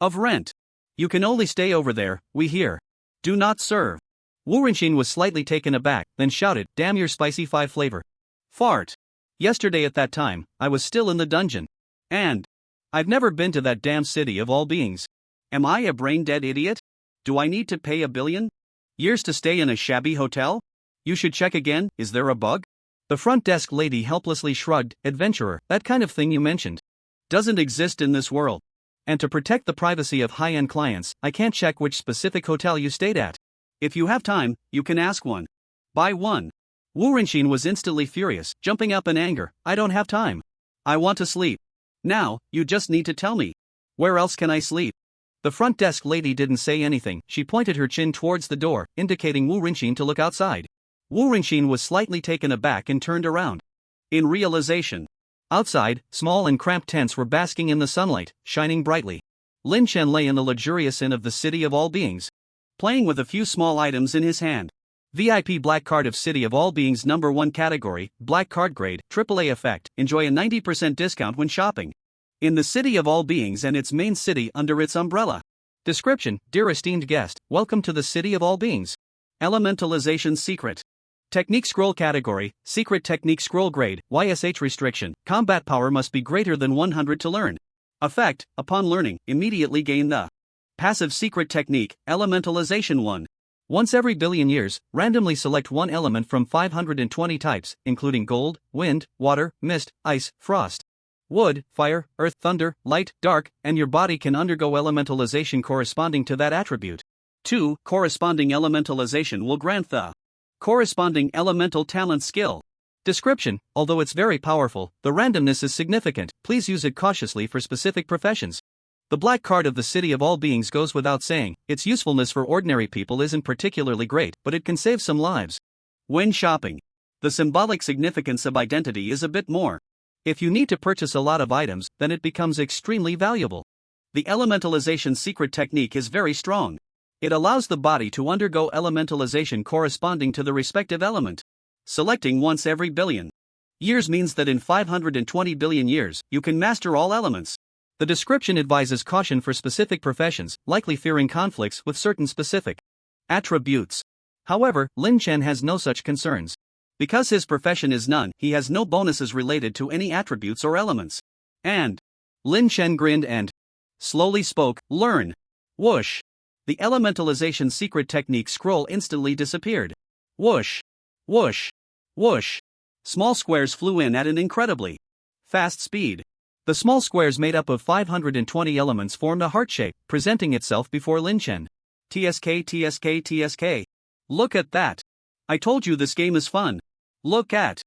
of rent. You can only stay over there, we hear. Do not serve. Wu Renxin was slightly taken aback, then shouted, damn your spicy 5 flavor. Fart. Yesterday at that time, I was still in the dungeon. And I've never been to that damn City of All Beings. Am I a brain-dead idiot? Do I need to pay 1 billion years to stay in a shabby hotel? You should check again, is there a bug? The front desk lady helplessly shrugged, adventurer, that kind of thing you mentioned doesn't exist in this world. And to protect the privacy of high-end clients, I can't check which specific hotel you stayed at. If you have time, you can ask one. Buy one. Wu Renxin was instantly furious, jumping up in anger. I don't have time. I want to sleep. Now, you just need to tell me. Where else can I sleep? The front desk lady didn't say anything. She pointed her chin towards the door, indicating Wu Renxin to look outside. Wu Renxin was slightly taken aback and turned around. In realization. Outside, small and cramped tents were basking in the sunlight, shining brightly. Lin Chen lay in the luxurious inn of the City of All Beings, playing with a few small items in his hand. VIP Black Card of City of All Beings number 1 category, Black Card grade, AAA effect, enjoy a 90% discount when shopping in the City of All Beings and its main city under its umbrella. Description: dear esteemed guest, welcome to the City of All Beings. Elementalization secret. Technique scroll category, secret technique scroll grade, YSH restriction, combat power must be greater than 100 to learn. Effect: upon learning, immediately gain the passive secret technique, elementalization 1. Once every billion years, randomly select one element from 520 types, including gold, wind, water, mist, ice, frost, wood, fire, earth, thunder, light, dark, and your body can undergo elementalization corresponding to that attribute. 2. Corresponding elementalization will grant the corresponding elemental talent skill. Description: although it's very powerful, the randomness is significant, please use it cautiously for specific professions. The Black Card of the City of All Beings goes without saying, its usefulness for ordinary people isn't particularly great, but it can save some lives. When shopping, the symbolic significance of identity is a bit more. If you need to purchase a lot of items, then it becomes extremely valuable. The elementalization secret technique is very strong. It allows the body to undergo elementalization corresponding to the respective element. Selecting once every billion years means that in 520 billion years, you can master all elements. The description advises caution for specific professions, likely fearing conflicts with certain specific attributes. However, Lin Chen has no such concerns. Because his profession is none, he has no bonuses related to any attributes or elements. And Lin Chen grinned and slowly spoke, learn. Whoosh. The elementalization secret technique scroll instantly disappeared. Whoosh. Whoosh. Whoosh. Small squares flew in at an incredibly fast speed. The small squares made up of 520 elements formed a heart shape, presenting itself before Lin Chen. TSK TSK TSK. Look at that. I told you this game is fun. Look at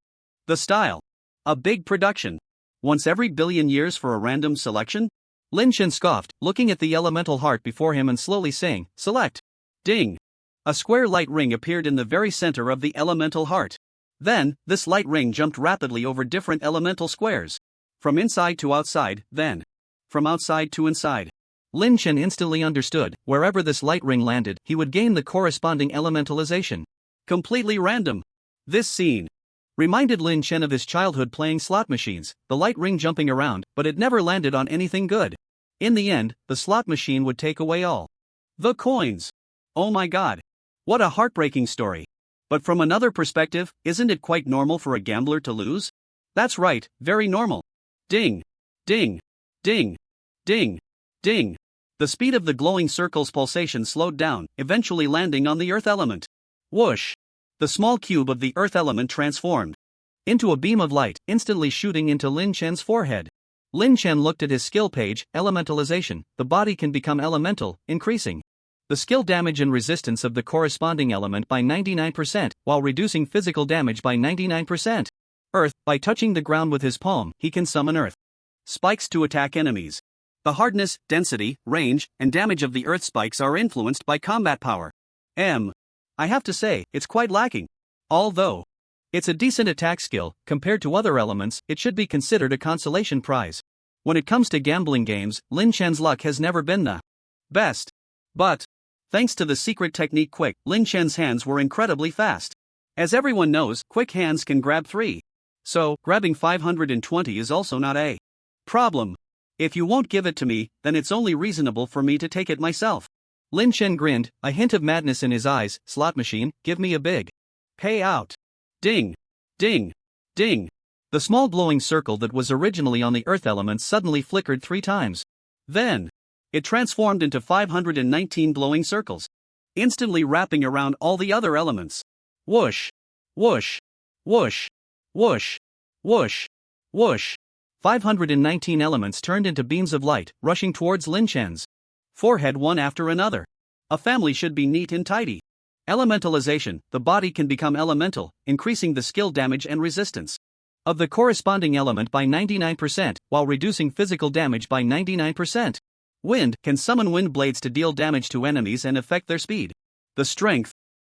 the style. A big production. Once every billion years for a random selection? Lin Chen scoffed, looking at the elemental heart before him and slowly saying, select. Ding. A square light ring appeared in the very center of the elemental heart. Then, this light ring jumped rapidly over different elemental squares. From inside to outside, then from outside to inside. Lin Chen instantly understood, wherever this light ring landed, he would gain the corresponding elementalization. Completely random. This scene reminded Lin Chen of his childhood playing slot machines, the light ring jumping around, but it never landed on anything good. In the end, the slot machine would take away all the coins. Oh my god. What a heartbreaking story. But from another perspective, isn't it quite normal for a gambler to lose? That's right, very normal. Ding. Ding. Ding. Ding. Ding. The speed of the glowing circle's pulsation slowed down, eventually landing on the earth element. Whoosh. The small cube of the earth element transformed into a beam of light, instantly shooting into Lin Chen's forehead. Lin Chen looked at his skill page, elementalization, the body can become elemental, increasing the skill damage and resistance of the corresponding element by 99%, while reducing physical damage by 99%. Earth, by touching the ground with his palm, he can summon earth spikes to attack enemies. The hardness, density, range, and damage of the earth spikes are influenced by combat power. I have to say, it's quite lacking. Although it's a decent attack skill, compared to other elements, it should be considered a consolation prize. When it comes to gambling games, Lin Chen's luck has never been the best. But thanks to the secret technique Quick, Lin Chen's hands were incredibly fast. As everyone knows, quick hands can grab 3. So, grabbing 520 is also not a problem. If you won't give it to me, then it's only reasonable for me to take it myself. Lin Chen grinned, a hint of madness in his eyes. Slot machine, give me a big payout. Ding! Ding! Ding! The small glowing circle that was originally on the earth element suddenly flickered 3 times. Then it transformed into 519 glowing circles, instantly wrapping around all the other elements. Whoosh! Whoosh! Whoosh! Whoosh! Whoosh! Whoosh! 519 elements turned into beams of light, rushing towards Lin Chen's forehead one after another. A family should be neat and tidy. Elementalization, the body can become elemental, increasing the skill damage and resistance of the corresponding element by 99%, while reducing physical damage by 99%. Wind can summon wind blades to deal damage to enemies and affect their speed. The strength,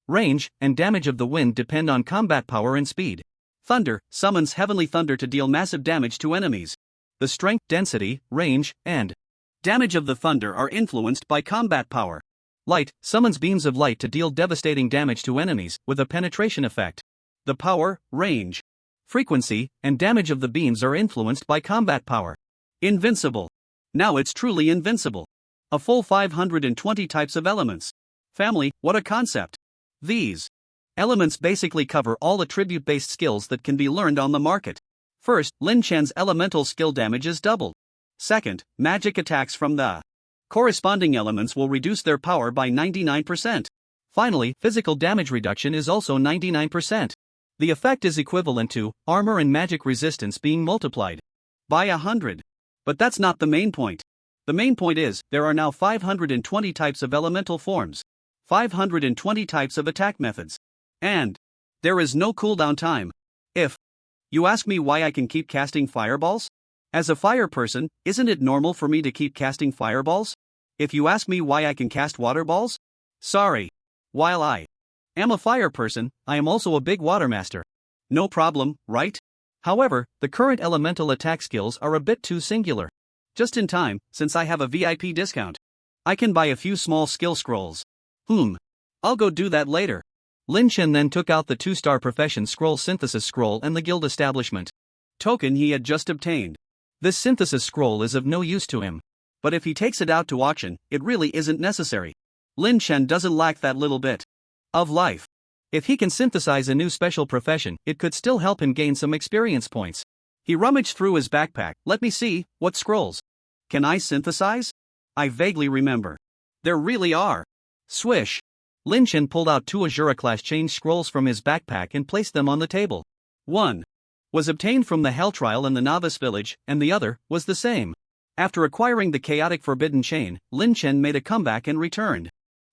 range, and damage of the wind depend on combat power and speed. Thunder summons heavenly thunder to deal massive damage to enemies. The strength, density, range, and damage of the thunder are influenced by combat power. Light summons beams of light to deal devastating damage to enemies, with a penetration effect. The power, range, frequency, and damage of the beams are influenced by combat power. Invincible. Now it's truly invincible. A full 520 types of elements. Family, what a concept. These elements basically cover all attribute-based skills that can be learned on the market. First, Lin Chen's elemental skill damage is doubled. Second, magic attacks from the corresponding elements will reduce their power by 99%. Finally, physical damage reduction is also 99%. The effect is equivalent to armor and magic resistance being multiplied by 100. But that's not the main point. The main point is, there are now 520 types of elemental forms, 520 types of attack methods, and there is no cooldown time. If you ask me why I can keep casting fireballs? As a fire person, isn't it normal for me to keep casting fireballs? If you ask me why I can cast water balls? Sorry. While I am a fire person, I am also a big water master. No problem, right? However, the current elemental attack skills are a bit too singular. Just in time, since I have a VIP discount, I can buy a few small skill scrolls. I'll go do that later. Lin Chen then took out the 2-star profession scroll synthesis scroll and the guild establishment token he had just obtained. This synthesis scroll is of no use to him. But if he takes it out to auction, it really isn't necessary. Lin Chen doesn't lack that little bit of life. If he can synthesize a new special profession, it could still help him gain some experience points. He rummaged through his backpack. Let me see, what scrolls can I synthesize? I vaguely remember. There really are. Swish. Lin Chen pulled out 2 Azura-class change scrolls from his backpack and placed them on the table. One was obtained from the Hell Trial in the Novice Village, and the other was the same. After acquiring the chaotic forbidden chain, Lin Chen made a comeback and returned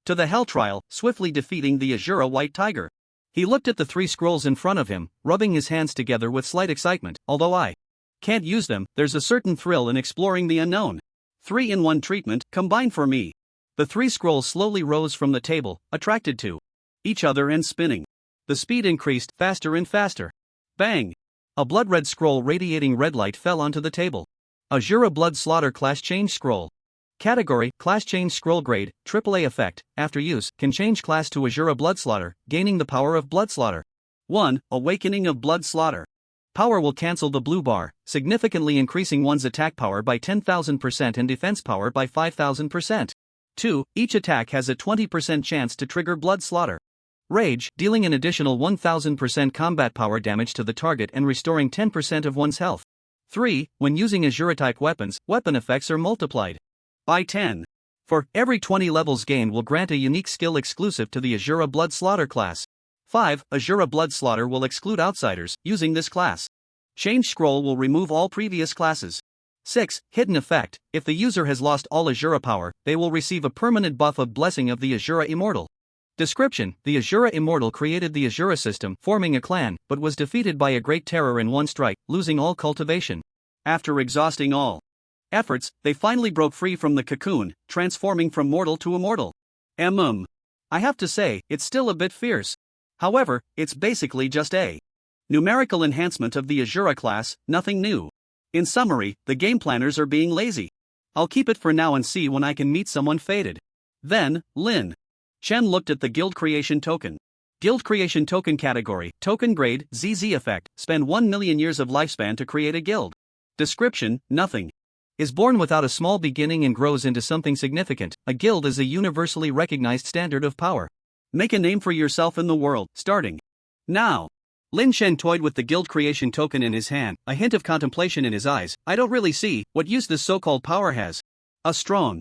to the Hell Trial, swiftly defeating the Azura White Tiger. He looked at the 3 scrolls in front of him, rubbing his hands together with slight excitement. Although I can't use them, there's a certain thrill in exploring the unknown. 3-in-1 treatment, combined for me. The 3 scrolls slowly rose from the table, attracted to each other and spinning. The speed increased, faster and faster. Bang! A blood-red scroll radiating red light fell onto the table. Azura Blood Slaughter Class Change Scroll. Category, Class Change Scroll Grade, AAA Effect, after use, can change class to Azura Blood Slaughter, gaining the power of Blood Slaughter. 1. Awakening of Blood Slaughter. Power will cancel the blue bar, significantly increasing one's attack power by 10,000% and defense power by 5,000%. 2. Each attack has a 20% chance to trigger Blood Slaughter. Rage, dealing an additional 1,000% combat power damage to the target and restoring 10% of one's health. 3. When using Azura-type weapons, weapon effects are multiplied by 10. For every 20 levels gained will grant a unique skill exclusive to the Azura Blood Slaughter class. 5. Azura Blood Slaughter will exclude outsiders using this class. Change Scroll will remove all previous classes. 6. Hidden Effect, if the user has lost all Azura power, they will receive a permanent buff of Blessing of the Azura Immortal. Description: the Azura Immortal created the Azura system, forming a clan, but was defeated by a great terror in one strike, losing all cultivation. After exhausting all efforts, they finally broke free from the cocoon, transforming from mortal to immortal. I have to say, it's still a bit fierce. However, it's basically just a numerical enhancement of the Azura class, nothing new. In summary, the game planners are being lazy. I'll keep it for now and see when I can meet someone fated. Then, Lin Chen looked at the Guild Creation Token. Guild Creation Token category, Token grade, ZZ effect, spend 1 million years of lifespan to create a guild. Description: nothing is born without a small beginning and grows into something significant. A guild is a universally recognized standard of power. Make a name for yourself in the world, starting now. Lin Chen toyed with the Guild Creation Token in his hand, a hint of contemplation in his eyes. I don't really see what use this so-called power has. A strong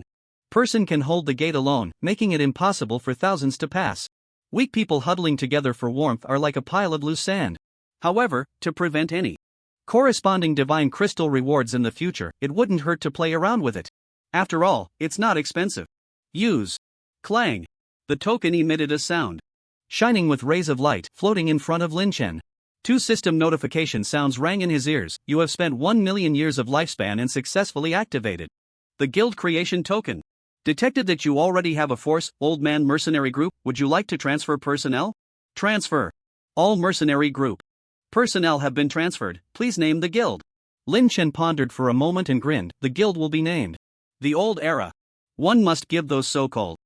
person can hold the gate alone, making it impossible for thousands to pass. Weak people huddling together for warmth are like a pile of loose sand. However, to prevent any corresponding divine crystal rewards in the future, it wouldn't hurt to play around with it. After all, it's not expensive. Use. Clang. The token emitted a sound, shining with rays of light, floating in front of Lin Chen. 2 system notification sounds rang in his ears. You have spent 1 million years of lifespan and successfully activated the Guild Creation Token. Detected that you already have a force, old man mercenary group. Would you like to transfer personnel? Transfer. All mercenary group personnel have been transferred. Please name the guild. Lin Chen pondered for a moment and grinned. The guild will be named the Old Era. One must give those so-called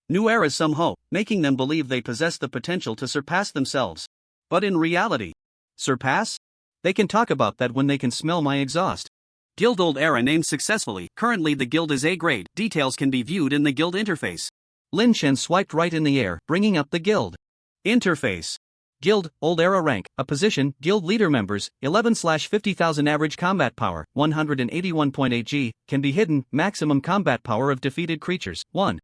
new eras some hope, making them believe they possess the potential to surpass themselves. But in reality, surpass? They can talk about that when they can smell my exhaust. Guild Old Era named successfully. Currently the guild is A grade. Details can be viewed in the guild interface. Lin Chen swiped right in the air, bringing up the guild interface. Guild, Old Era rank, a position, guild leader members, 11/50,000 average combat power, 181.8 G, can be hidden, maximum combat power of defeated creatures, 1.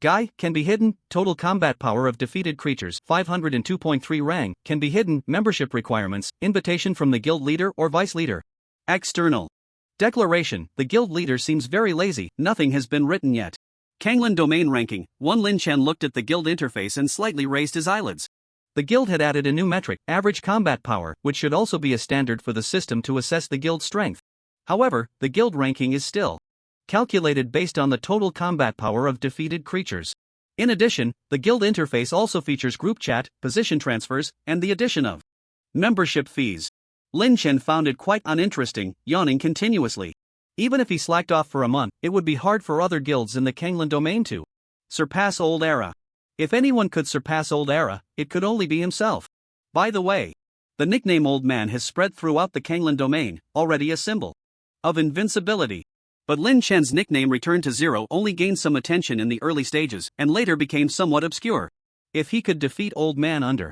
Guy, can be hidden, total combat power of defeated creatures, 502.3 Rang, can be hidden, membership requirements, invitation from the guild leader or vice leader. External declaration: the guild leader seems very lazy, nothing has been written yet. Kanglin domain ranking, 1. Lin Chen looked at the guild interface and slightly raised his eyelids. The guild had added a new metric, average combat power, which should also be a standard for the system to assess the guild's strength. However, the guild ranking is still calculated based on the total combat power of defeated creatures. In addition, the guild interface also features group chat, position transfers, and the addition of membership fees. Lin Chen found it quite uninteresting, yawning continuously. Even if he slacked off for a month, it would be hard for other guilds in the Kanglin domain to surpass Old Era. If anyone could surpass Old Era, it could only be himself. By the way, the nickname Old Man has spread throughout the Kanglin domain, already a symbol of invincibility. But Lin Chen's nickname returned to zero only gained some attention in the early stages, and later became somewhat obscure. If he could defeat Old Man under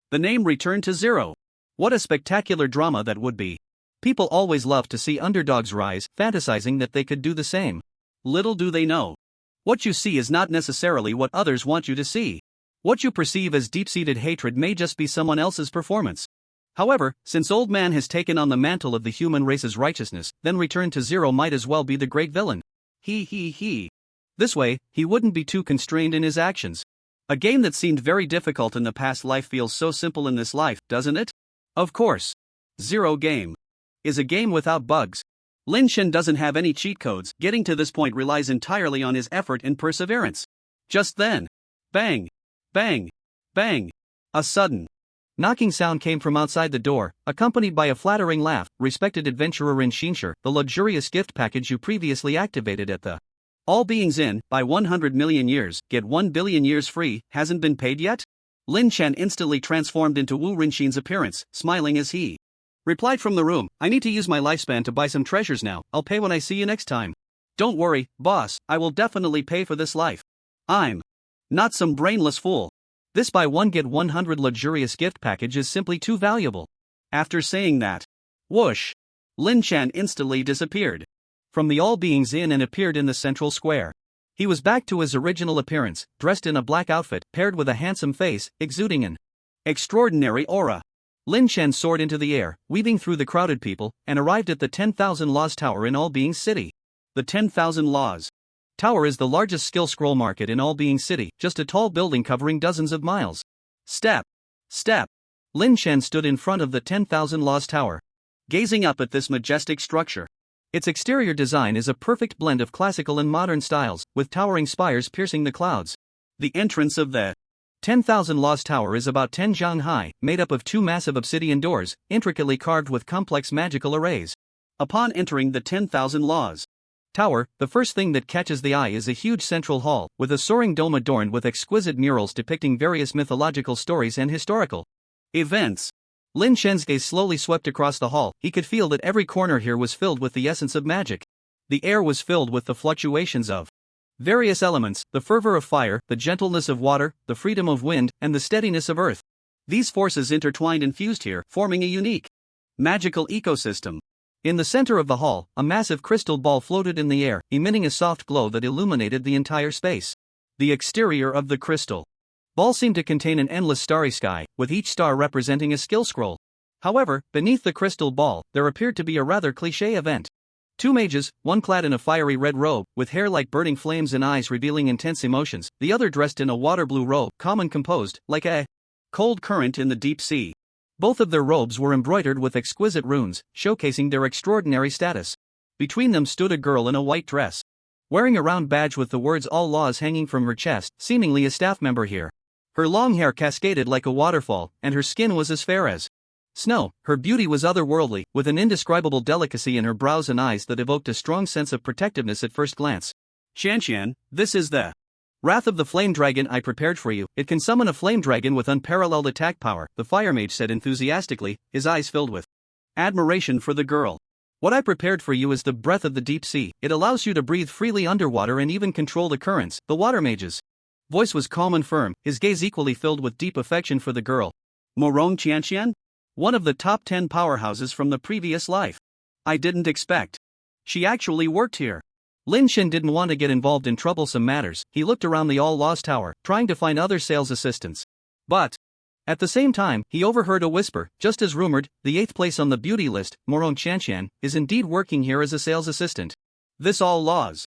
the name returned to zero. What a spectacular drama that would be. People always love to see underdogs rise, fantasizing that they could do the same. Little do they know. What you see is not necessarily what others want you to see. What you perceive as deep-seated hatred may just be someone else's performance. However, since Old Man has taken on the mantle of the human race's righteousness, then Return to Zero might as well be the great villain. He. This way, he wouldn't be too constrained in his actions. A game that seemed very difficult in the past life feels so simple in this life, doesn't it? Of course. Zero game is a game without bugs. Lin Chen doesn't have any cheat codes. Getting to this point relies entirely on his effort and perseverance. Just then, bang, bang, bang, a sudden knocking sound came from outside the door, accompanied by a flattering laugh. Respected adventurer in Shinshire, the luxurious gift package you previously activated at the All Beings Inn, by 100 million years, get 1 billion years free, hasn't been paid yet? Lin Chen instantly transformed into Wu Rinxin's appearance, smiling as he replied from the room, I need to use my lifespan to buy some treasures now. I'll pay when I see you next time. Don't worry, boss, I will definitely pay for this life. I'm not some brainless fool. This buy one get 100 luxurious gift package is simply too valuable. After saying that, whoosh, Lin Chen instantly disappeared from the All Beings Inn and appeared in the central square. He was back to his original appearance, dressed in a black outfit, paired with a handsome face, exuding an extraordinary aura. Lin Chen soared into the air, weaving through the crowded people, and arrived at the 10,000 Laws Tower in All Beings City. The 10,000 Laws Tower is the largest skill scroll market in All Being City, just a tall building covering dozens of miles. Step. Step. Lin Chen stood in front of the 10,000 Laws Tower, gazing up at this majestic structure. Its exterior design is a perfect blend of classical and modern styles, with towering spires piercing the clouds. The entrance of the 10,000 Laws Tower is about 10 zhang high, made up of two massive obsidian doors, intricately carved with complex magical arrays. Upon entering the 10,000 Laws Tower, the first thing that catches the eye is a huge central hall, with a soaring dome adorned with exquisite murals depicting various mythological stories and historical events. Lin Chen's gaze slowly swept across the hall. He could feel that every corner here was filled with the essence of magic. The air was filled with the fluctuations of various elements, the fervor of fire, the gentleness of water, the freedom of wind, and the steadiness of earth. These forces intertwined and fused here, forming a unique magical ecosystem. In the center of the hall, a massive crystal ball floated in the air, emitting a soft glow that illuminated the entire space. The exterior of the crystal ball seemed to contain an endless starry sky, with each star representing a skill scroll. However, beneath the crystal ball, there appeared to be a rather cliché event. Two mages, one clad in a fiery red robe, with hair like burning flames and eyes revealing intense emotions, the other dressed in a water blue robe, calm and composed, like a cold current in the deep sea. Both of their robes were embroidered with exquisite runes, showcasing their extraordinary status. Between them stood a girl in a white dress, wearing a round badge with the words All Laws hanging from her chest, seemingly a staff member here. Her long hair cascaded like a waterfall, and her skin was as fair as snow. Her beauty was otherworldly, with an indescribable delicacy in her brows and eyes that evoked a strong sense of protectiveness at first glance. Xianxian, this is the Wrath of the Flame Dragon I prepared for you. It can summon a flame dragon with unparalleled attack power, the fire mage said enthusiastically, his eyes filled with admiration for the girl. What I prepared for you is the breath of the deep sea. It allows you to breathe freely underwater and even control the currents. The water mage's voice was calm and firm, his gaze equally filled with deep affection for the girl. Morong Qianxian? One of the top 10 powerhouses from the previous life. I didn't expect she actually worked here. Lin Chen didn't want to get involved in troublesome matters. He looked around the All Laws Tower, trying to find other sales assistants. But at the same time, he overheard a whisper. Just as rumored, the 8th place on the beauty list, Morong Qianxian, is indeed working here as a sales assistant. This All Laws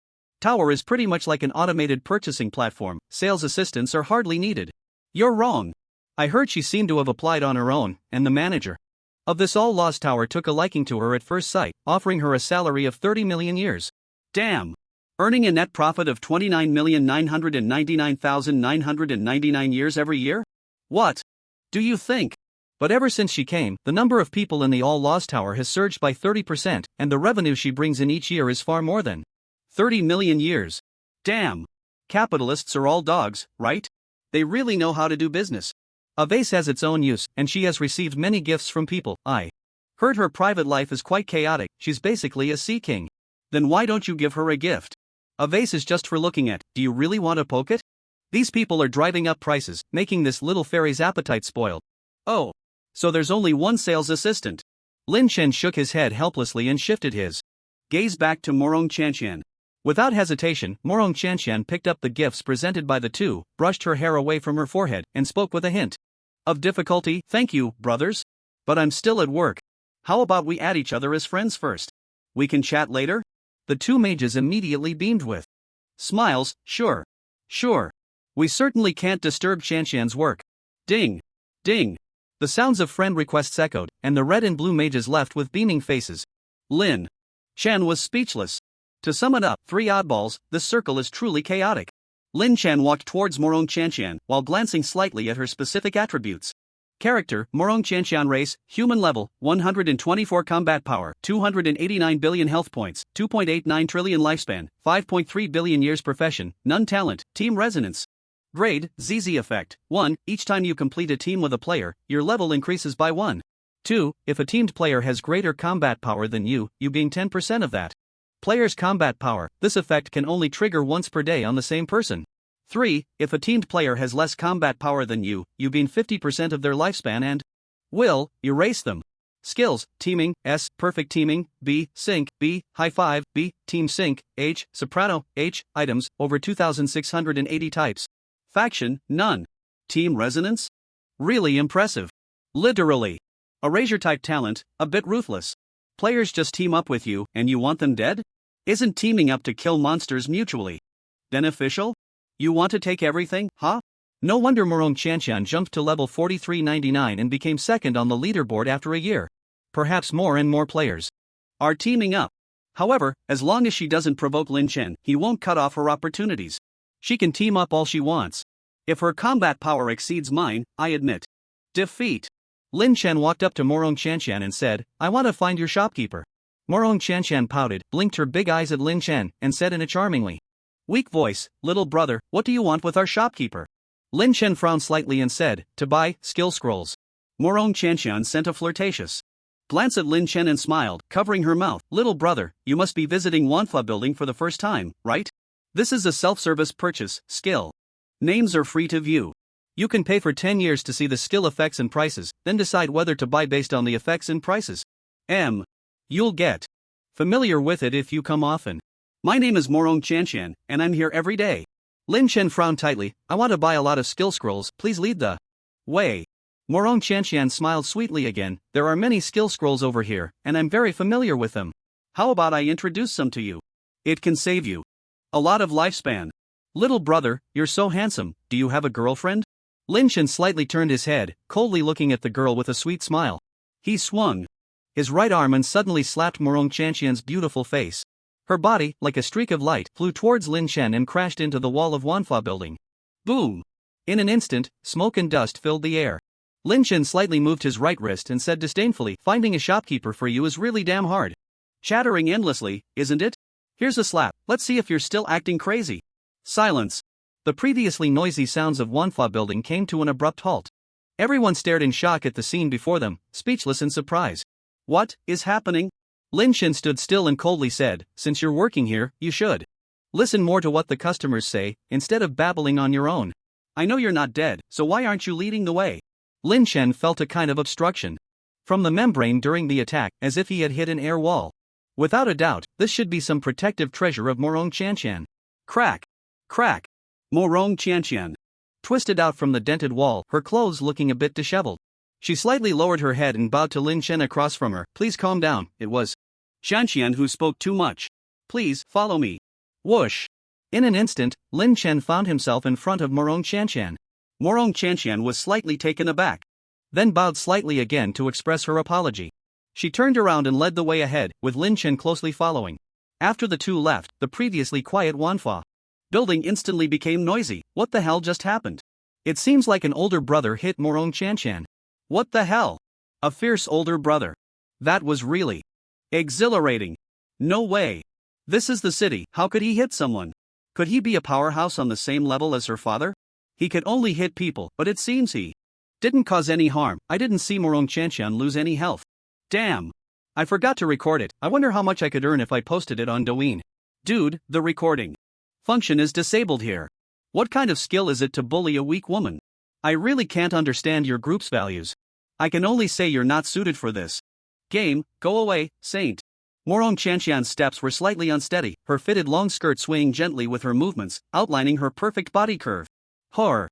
Tower is pretty much like an automated purchasing platform. Sales assistants are hardly needed. You're wrong. I heard she seemed to have applied on her own, and the manager of this All Laws Tower took a liking to her at first sight, offering her a salary of 30 million years. Damn! Earning a net profit of 29,999,999 years every year? What do you think? But ever since she came, the number of people in the All Laws Tower has surged by 30%, and the revenue she brings in each year is far more than 30 million years. Damn! Capitalists are all dogs, right? They really know how to do business. A vase has its own use, and she has received many gifts from people. I heard her private life is quite chaotic. She's basically a sea king. Then why don't you give her a gift? A vase is just for looking at. Do you really want to poke it? These people are driving up prices, making this little fairy's appetite spoiled. Oh. So there's only one sales assistant. Lin Chen shook his head helplessly and shifted his gaze back to Morong Qianxian. Without hesitation, Morong Qianxian picked up the gifts presented by the two, brushed her hair away from her forehead, and spoke with a hint of difficulty. Thank you, brothers. But I'm still at work. How about we add each other as friends first? We can chat later? The two mages immediately beamed with smiles. Sure. Sure. We certainly can't disturb Qianxian's work. Ding. Ding. The sounds of friend requests echoed, and the red and blue mages left with beaming faces. Lin Chen was speechless. To sum it up, 3 oddballs, this circle is truly chaotic. Lin Chen walked towards Morong Qianxian, while glancing slightly at her specific attributes. Character, Morong Qianxian. Race, human. Level, 124. Combat power, 289 billion health points, 2.89 trillion lifespan, 5.3 billion years. Profession, none. Talent, team resonance. Grade, ZZ effect, 1, each time you complete a team with a player, your level increases by 1. 2, if a teamed player has greater combat power than you gain 10% of that player's combat power. This effect can only trigger once per day on the same person. 3, if a teamed player has less combat power than you gain 50% of their lifespan and will erase them. Skills, teaming, S, perfect teaming, B, sync, B, high five, B, team sync, H, soprano, H, items, over 2,680 types. Faction, none. Team resonance? Really impressive. Literally. Erasure type talent, a bit ruthless. Players just team up with you, and you want them dead? Isn't teaming up to kill monsters mutually Beneficial? You want to take everything, huh? No wonder Morong Chanchan jumped to level 4399 and became second on the leaderboard after a year. Perhaps more and more players are teaming up. However, as long as she doesn't provoke Lin Chen, he won't cut off her opportunities. She can team up all she wants. If her combat power exceeds mine, I admit defeat. Lin Chen walked up to Morong Chanchan and said, I want to find your shopkeeper. Morong Chanchan pouted, blinked her big eyes at Lin Chen, and said in a charmingly weak voice, little brother, what do you want with our shopkeeper? Lin Chen frowned slightly and said, to buy skill scrolls. Morong Chanchan sent a flirtatious glance at Lin Chen and smiled, covering her mouth. Little brother, you must be visiting Manhwa building for the first time, right? This is a self-service purchase, skill names are free to view. You can pay for 10 years to see the skill effects and prices, then decide whether to buy based on the effects and prices. You'll get familiar with it if you come often. My name is Morong Chanchan, and I'm here every day. Lin Chen frowned tightly, I want to buy a lot of skill scrolls, please lead the way. Morong Chanchan smiled sweetly again, there are many skill scrolls over here, and I'm very familiar with them. How about I introduce some to you? It can save you a lot of lifespan. Little brother, you're so handsome, do you have a girlfriend? Lin Chen slightly turned his head, coldly looking at the girl with a sweet smile. He swung his right arm and suddenly slapped Morong Chanchan's beautiful face. Her body, like a streak of light, flew towards Lin Chen and crashed into the wall of Wanfa building. Boom! In an instant, smoke and dust filled the air. Lin Chen slightly moved his right wrist and said disdainfully, finding a shopkeeper for you is really damn hard. Chattering endlessly, isn't it? Here's a slap, let's see if you're still acting crazy. Silence. The previously noisy sounds of Wanfa building came to an abrupt halt. Everyone stared in shock at the scene before them, speechless in surprise. What is happening? Lin Chen stood still and coldly said, since you're working here, you should listen more to what the customers say, instead of babbling on your own. I know you're not dead, so why aren't you leading the way? Lin Chen felt a kind of obstruction from the membrane during the attack, as if he had hit an air wall. Without a doubt, this should be some protective treasure of Morong Chanchan. Crack! Crack! Morong Chanchan twisted out from the dented wall, her clothes looking a bit disheveled. She slightly lowered her head and bowed to Lin Chen across from her. Please calm down, it was Chanchan who spoke too much. Please, follow me. Whoosh! In an instant, Lin Chen found himself in front of Morong Chanchan. Morong Chanchan was slightly taken aback, then bowed slightly again to express her apology. She turned around and led the way ahead, with Lin Chen closely following. After the two left, the previously quiet Wanfa building instantly became noisy. What the hell just happened? It seems like an older brother hit Morong Chanchan. What the hell? A fierce older brother. That was really exhilarating. No way. This is the city, how could he hit someone? Could he be a powerhouse on the same level as her father? He could only hit people, but it seems he didn't cause any harm. I didn't see Morong Chanchan lose any health. Damn. I forgot to record it. I wonder how much I could earn if I posted it on Douyin. Dude, the recording function is disabled here. What kind of skill is it to bully a weak woman? I really can't understand your group's values. I can only say you're not suited for this game. Go away, saint. Morong Chanchan's steps were slightly unsteady, her fitted long skirt swaying gently with her movements, outlining her perfect body curve. Her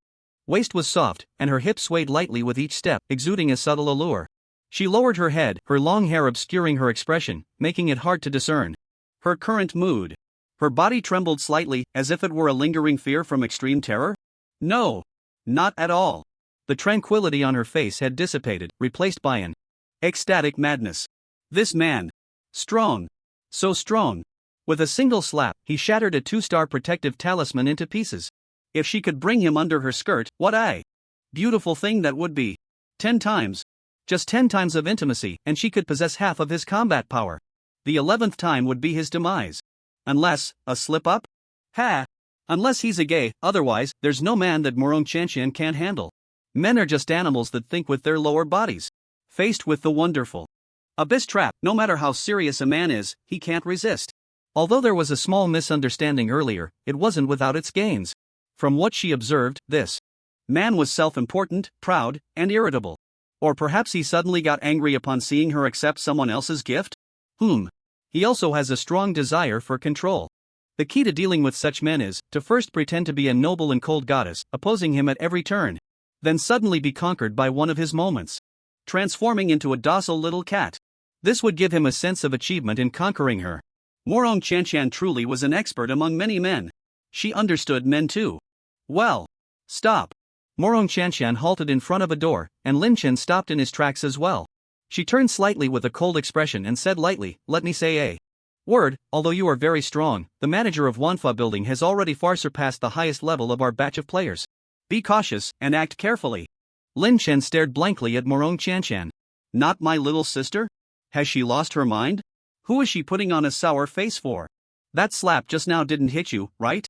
waist was soft, and her hips swayed lightly with each step, exuding a subtle allure. She lowered her head, her long hair obscuring her expression, making it hard to discern her current mood. Her body trembled slightly, as if it were a lingering fear from extreme terror. No, not at all. The tranquility on her face had dissipated, replaced by an ecstatic madness. This man. Strong. So strong. With a single slap, he shattered a 2-star protective talisman into pieces. If she could bring him under her skirt, what a beautiful thing that would be. 10 times. Just 10 times of intimacy, and she could possess half of his combat power. The 11th time would be his demise. Unless, a slip-up? Ha! Unless he's a gay, otherwise, there's no man that Morong Chanchan can't handle. Men are just animals that think with their lower bodies. Faced with the wonderful abyss trap, no matter how serious a man is, he can't resist. Although there was a small misunderstanding earlier, it wasn't without its gains. From what she observed, this man was self-important, proud, and irritable. Or perhaps he suddenly got angry upon seeing her accept someone else's gift? He also has a strong desire for control. The key to dealing with such men is to first pretend to be a noble and cold goddess, opposing him at every turn. Then suddenly be conquered by one of his moments, transforming into a docile little cat. This would give him a sense of achievement in conquering her. Morong Chanchan truly was an expert among many men. She understood men too. Well. Stop. Morong Chanshan halted in front of a door, and Lin Chen stopped in his tracks as well. She turned slightly with a cold expression and said lightly, "Let me say a word. Although you are very strong, the manager of Wanfa building has already far surpassed the highest level of our batch of players. Be cautious and act carefully." Lin Chen stared blankly at Morong Chanshan. Not my little sister? Has she lost her mind? Who is she putting on a sour face for? That slap just now didn't hit you, right?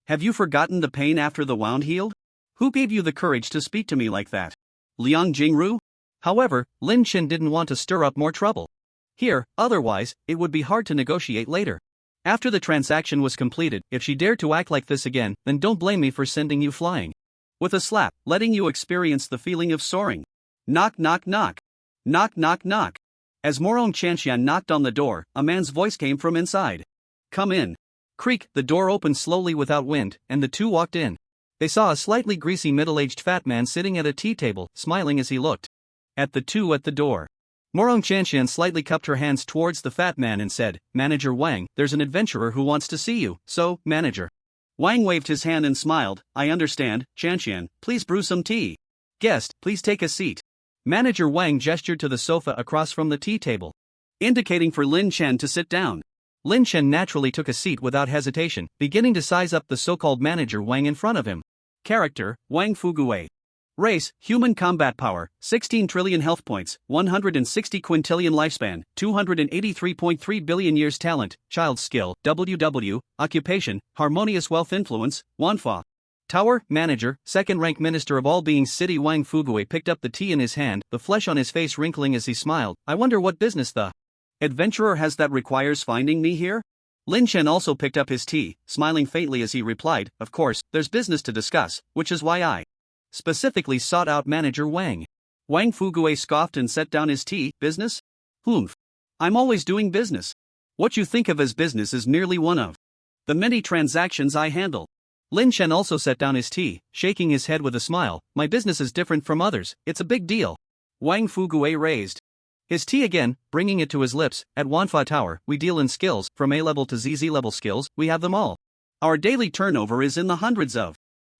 Have you forgotten the pain after the wound healed? Who gave you the courage to speak to me like that? Liang Jingru? However, Lin Chen didn't want to stir up more trouble here, otherwise, it would be hard to negotiate later. After the transaction was completed, if she dared to act like this again, then don't blame me for sending you flying. With a slap, letting you experience the feeling of soaring. Knock knock knock. Knock knock knock. As Morong Chanshan knocked on the door, a man's voice came from inside. Come in. Creak, the door opened slowly without wind, and the two walked in. They saw a slightly greasy middle-aged fat man sitting at a tea table, smiling as he looked at the two at the door. Morong Chanshan slightly cupped her hands towards the fat man and said, "Manager Wang, there's an adventurer who wants to see you, so, manager." Wang waved his hand and smiled. "I understand, Chanshan, please brew some tea. Guest, please take a seat." Manager Wang gestured to the sofa across from the tea table, indicating for Lin Chen to sit down. Lin Chen naturally took a seat without hesitation, beginning to size up the so-called manager Wang in front of him. Character, Wang Fuguwei. Race, human combat power, 16 trillion health points, 160 quintillion lifespan, 283.3 billion years talent, child skill, WW, occupation, harmonious wealth influence, Wanfa. Tower, manager, second-rank minister of all beings city. Wang Fuguwei picked up the tea in his hand, the flesh on his face wrinkling as he smiled. "I wonder what business the adventurer has that requires finding me here?" Lin Chen also picked up his tea, smiling faintly as he replied, "Of course, there's business to discuss, which is why I specifically sought out manager Wang." Wang Fuguwei scoffed and set down his tea. "Business? Humph. I'm always doing business. What you think of as business is merely one of the many transactions I handle." Lin Chen also set down his tea, shaking his head with a smile. "My business is different from others, it's a big deal." Wang Fuguwei raised his tea again, bringing it to his lips. "At Wanfa Tower, we deal in skills, from A-level to ZZ level skills, we have them all. Our daily turnover is in the hundreds of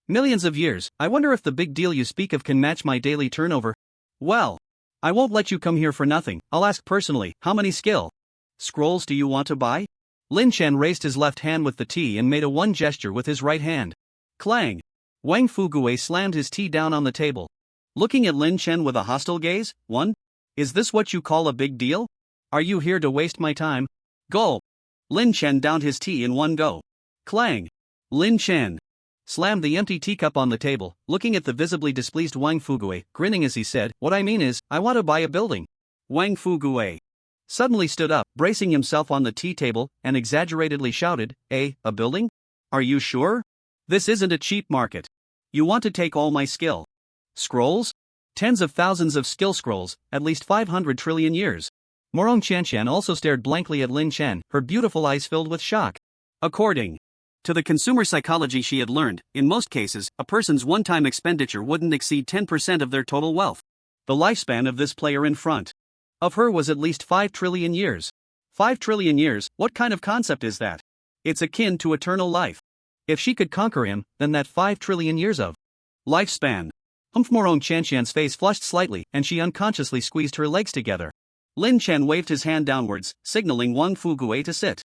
millions of years. I wonder if the big deal you speak of can match my daily turnover." "Well, I won't let you come here for nothing. I'll ask personally, how many skill scrolls do you want to buy?" Lin Chen raised his left hand with the tea and made a one gesture with his right hand. Clang! Wang Fuguwei slammed his tea down on the table, looking at Lin Chen with a hostile gaze. "One? Is this what you call a big deal? Are you here to waste my time?" Gulp! Lin Chen downed his tea in one go. Clang! Lin Chen slammed the empty teacup on the table, looking at the visibly displeased Wang Fuguwei, grinning as he said, "What I mean is, I want to buy a building." Wang Fuguwei suddenly stood up, bracing himself on the tea table, and exaggeratedly shouted, a building? Are you sure? This isn't a cheap market. You want to take all my skill scrolls? Tens of thousands of skill scrolls, at least 500 trillion years. Morong Chanshan also stared blankly at Lin Chen, her beautiful eyes filled with shock. According to the consumer psychology she had learned, in most cases, a person's one-time expenditure wouldn't exceed 10% of their total wealth. The lifespan of this player in front of her was at least 5 trillion years. 5 trillion years, what kind of concept is that? It's akin to eternal life. If she could conquer him, then that 5 trillion years of lifespan. Morong Chanshan's face flushed slightly, and she unconsciously squeezed her legs together. Lin Chen waved his hand downwards, signaling Wang Fuguwei to sit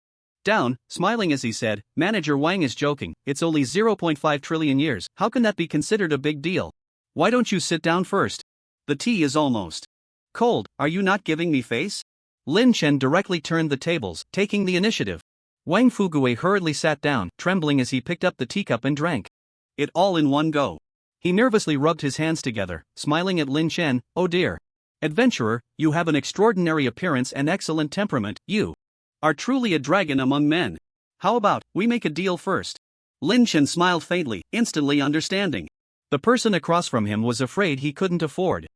down, smiling as he said, "Manager Wang is joking, it's only 0.5 trillion years, how can that be considered a big deal? Why don't you sit down first? The tea is almost cold, are you not giving me face?" Lin Chen directly turned the tables, taking the initiative. Wang Fuguwei hurriedly sat down, trembling as he picked up the teacup and drank it all in one go. He nervously rubbed his hands together, smiling at Lin Chen. "Oh dear. Adventurer, you have an extraordinary appearance and excellent temperament, you are truly a dragon among men. How about, we make a deal first?" Lin Chen smiled faintly, instantly understanding. The person across from him was afraid he couldn't afford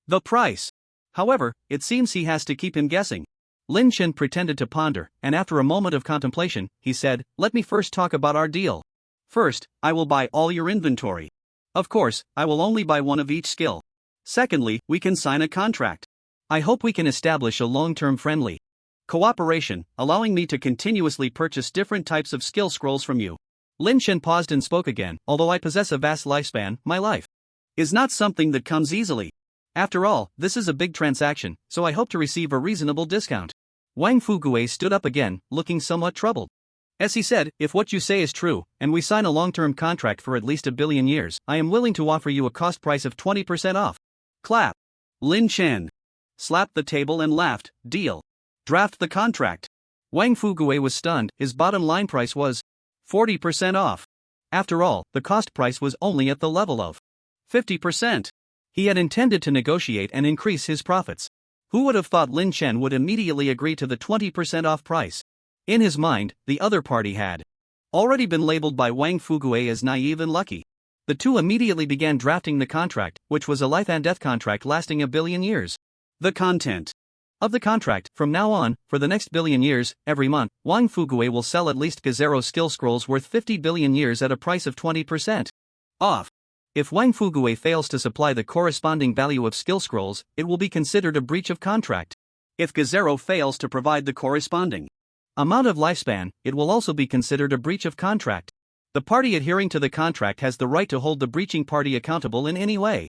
the price. However, it seems he has to keep him guessing. Lin Chen pretended to ponder, and after a moment of contemplation, he said, "Let me first talk about our deal. First, I will buy all your inventory. Of course, I will only buy one of each skill. Secondly, we can sign a contract. I hope we can establish a long-term friendly cooperation, allowing me to continuously purchase different types of skill scrolls from you. Lin Chen paused and spoke again. Although I possess a vast lifespan, my life is not something that comes easily. After all, this is a big transaction, so I hope to receive a reasonable discount. Wang Fugue stood up again, looking somewhat troubled. As he said, if what you say is true, and we sign a long-term contract for at least 1 billion years, I am willing to offer you a cost price of 20% off. Clap. Lin Chen slapped the table and laughed. Deal. Draft the contract. Wang Fugue was stunned. His bottom line price was 40% off. After all, the cost price was only at the level of 50%. He had intended to negotiate and increase his profits. Who would have thought Lin Chen would immediately agree to the 20% off price? In his mind, the other party had already been labeled by Wang Fugue as naive and lucky. The two immediately began drafting the contract, which was a life and death contract lasting 1 billion years. The content of the contract: from now on, for the next 1 billion years, every month, Wang Fugue will sell at least Gazero skill scrolls worth 50 billion years at a price of 20% off. If Wang Fugue fails to supply the corresponding value of skill scrolls, it will be considered a breach of contract. If Gazero fails to provide the corresponding amount of lifespan, it will also be considered a breach of contract. The party adhering to the contract has the right to hold the breaching party accountable in any way.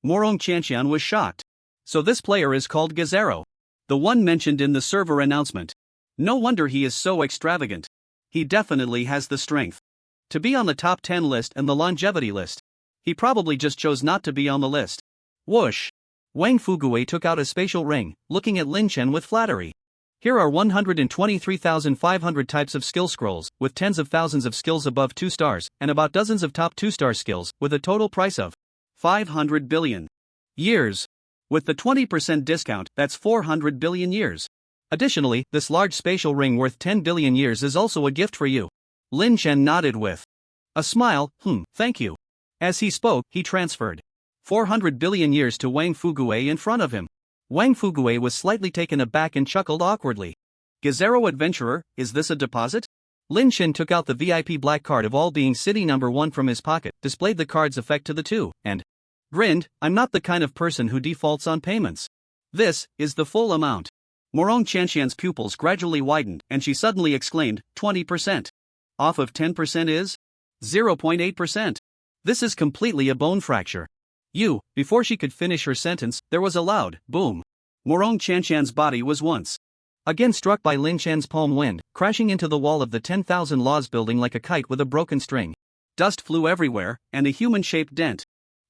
Morong Chanxian was shocked. So this player is called Gazero, the one mentioned in the server announcement. No wonder he is so extravagant. He definitely has the strength to be on the top 10 list and the longevity list. He probably just chose not to be on the list. Whoosh! Wang Fugue took out a spatial ring, looking at Lin Chen with flattery. Here are 123,500 types of skill scrolls, with tens of thousands of skills above 2 stars, and about dozens of top 2-star skills, with a total price of 500 billion years. With the 20% discount, that's 400 billion years. Additionally, this large spatial ring worth 10 billion years is also a gift for you. Lin Chen nodded with a smile. Thank you. As he spoke, he transferred 400 billion years to Wang Fugue in front of him. Wang Fugue was slightly taken aback and chuckled awkwardly. Gazero Adventurer, is this a deposit? Lin Chen took out the VIP black card of All Being City number 1 from his pocket, displayed the card's effect to the two, and grinned. I'm not the kind of person who defaults on payments. This is the full amount. Morong Chanxian's pupils gradually widened, and she suddenly exclaimed, 20%. Off of 10% is 0.8%. This is completely a bone fracture. Before she could finish her sentence, there was a loud boom. Morong Chanxian's body was once again struck by Lin Chen's palm wind, crashing into the wall of the 10,000 Laws building like a kite with a broken string. Dust flew everywhere, and a human-shaped dent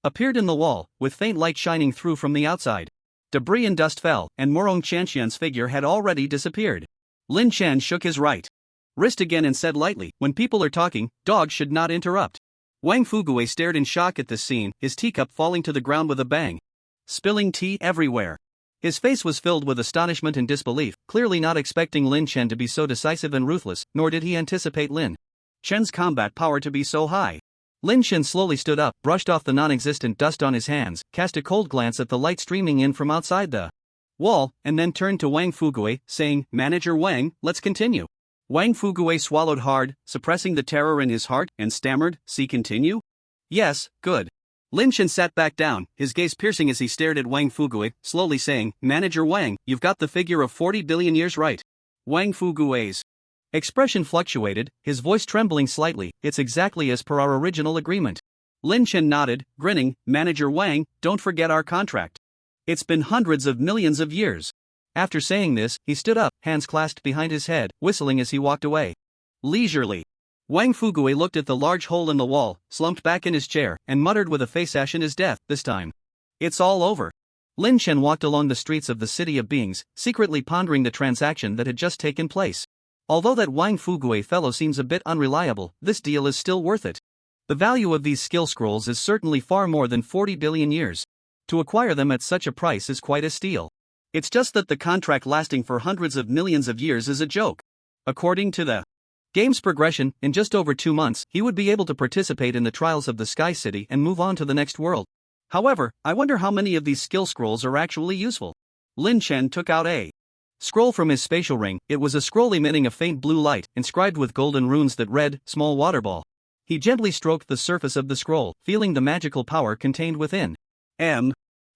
appeared in the wall, with faint light shining through from the outside. Debris and dust fell, and Morong Chanxian's figure had already disappeared. Lin Chen shook his right wrist again and said lightly, when people are talking, dogs should not interrupt. Wang Fugue stared in shock at this scene, his teacup falling to the ground with a bang, spilling tea everywhere. His face was filled with astonishment and disbelief, clearly not expecting Lin Chen to be so decisive and ruthless, nor did he anticipate Lin Chen's combat power to be so high. Lin Chen slowly stood up, brushed off the non-existent dust on his hands, cast a cold glance at the light streaming in from outside the wall, and then turned to Wang Fugue, saying, Manager Wang, let's continue. Wang Fugue swallowed hard, suppressing the terror in his heart, and stammered, see continue? Yes, good. Lin Chen sat back down, his gaze piercing as he stared at Wang Fugue, slowly saying, Manager Wang, you've got the figure of 40 billion years right. Wang Fugue's expression fluctuated, his voice trembling slightly. It's exactly as per our original agreement. Lin Chen nodded, grinning, Manager Wang, don't forget our contract. It's been hundreds of millions of years. After saying this, he stood up, hands clasped behind his head, whistling as he walked away. Leisurely, Wang Fugue looked at the large hole in the wall, slumped back in his chair, and muttered with a face ashen as death, this time it's all over. Lin Chen walked along the streets of the City of Beings, secretly pondering the transaction that had just taken place. Although that Wang Fugue fellow seems a bit unreliable, this deal is still worth it. The value of these skill scrolls is certainly far more than 40 billion years. To acquire them at such a price is quite a steal. It's just that the contract lasting for hundreds of millions of years is a joke. According to the game's progression, in just over 2 months, he would be able to participate in the trials of the Sky City and move on to the next world. However, I wonder how many of these skill scrolls are actually useful. Lin Chen took out a scroll from his spatial ring. It was a scroll emitting a faint blue light, inscribed with golden runes that read, Small Water Ball. He gently stroked the surface of the scroll, feeling the magical power contained within.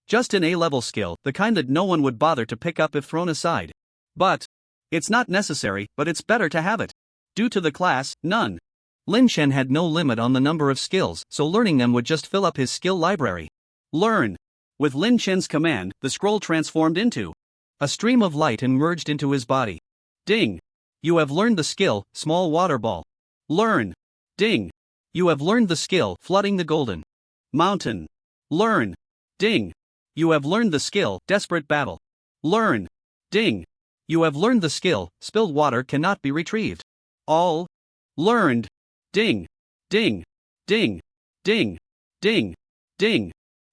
Just an A-level skill, the kind that no one would bother to pick up if thrown aside. But it's not necessary, but it's better to have it. Due to the class, none Lin Chen had no limit on the number of skills, so learning them would just fill up his skill library. Learn! With Lin Chen's command, the scroll transformed into a stream of light and merged into his body. Ding! You have learned the skill, Small Water Ball. Learn! Ding! You have learned the skill, Flooding the Golden Mountain. Learn! Ding! You have learned the skill, Desperate Battle. Learn! Ding! You have learned the skill, Spilled Water Cannot Be Retrieved. All learned! Ding! Ding! Ding! Ding! Ding! Ding!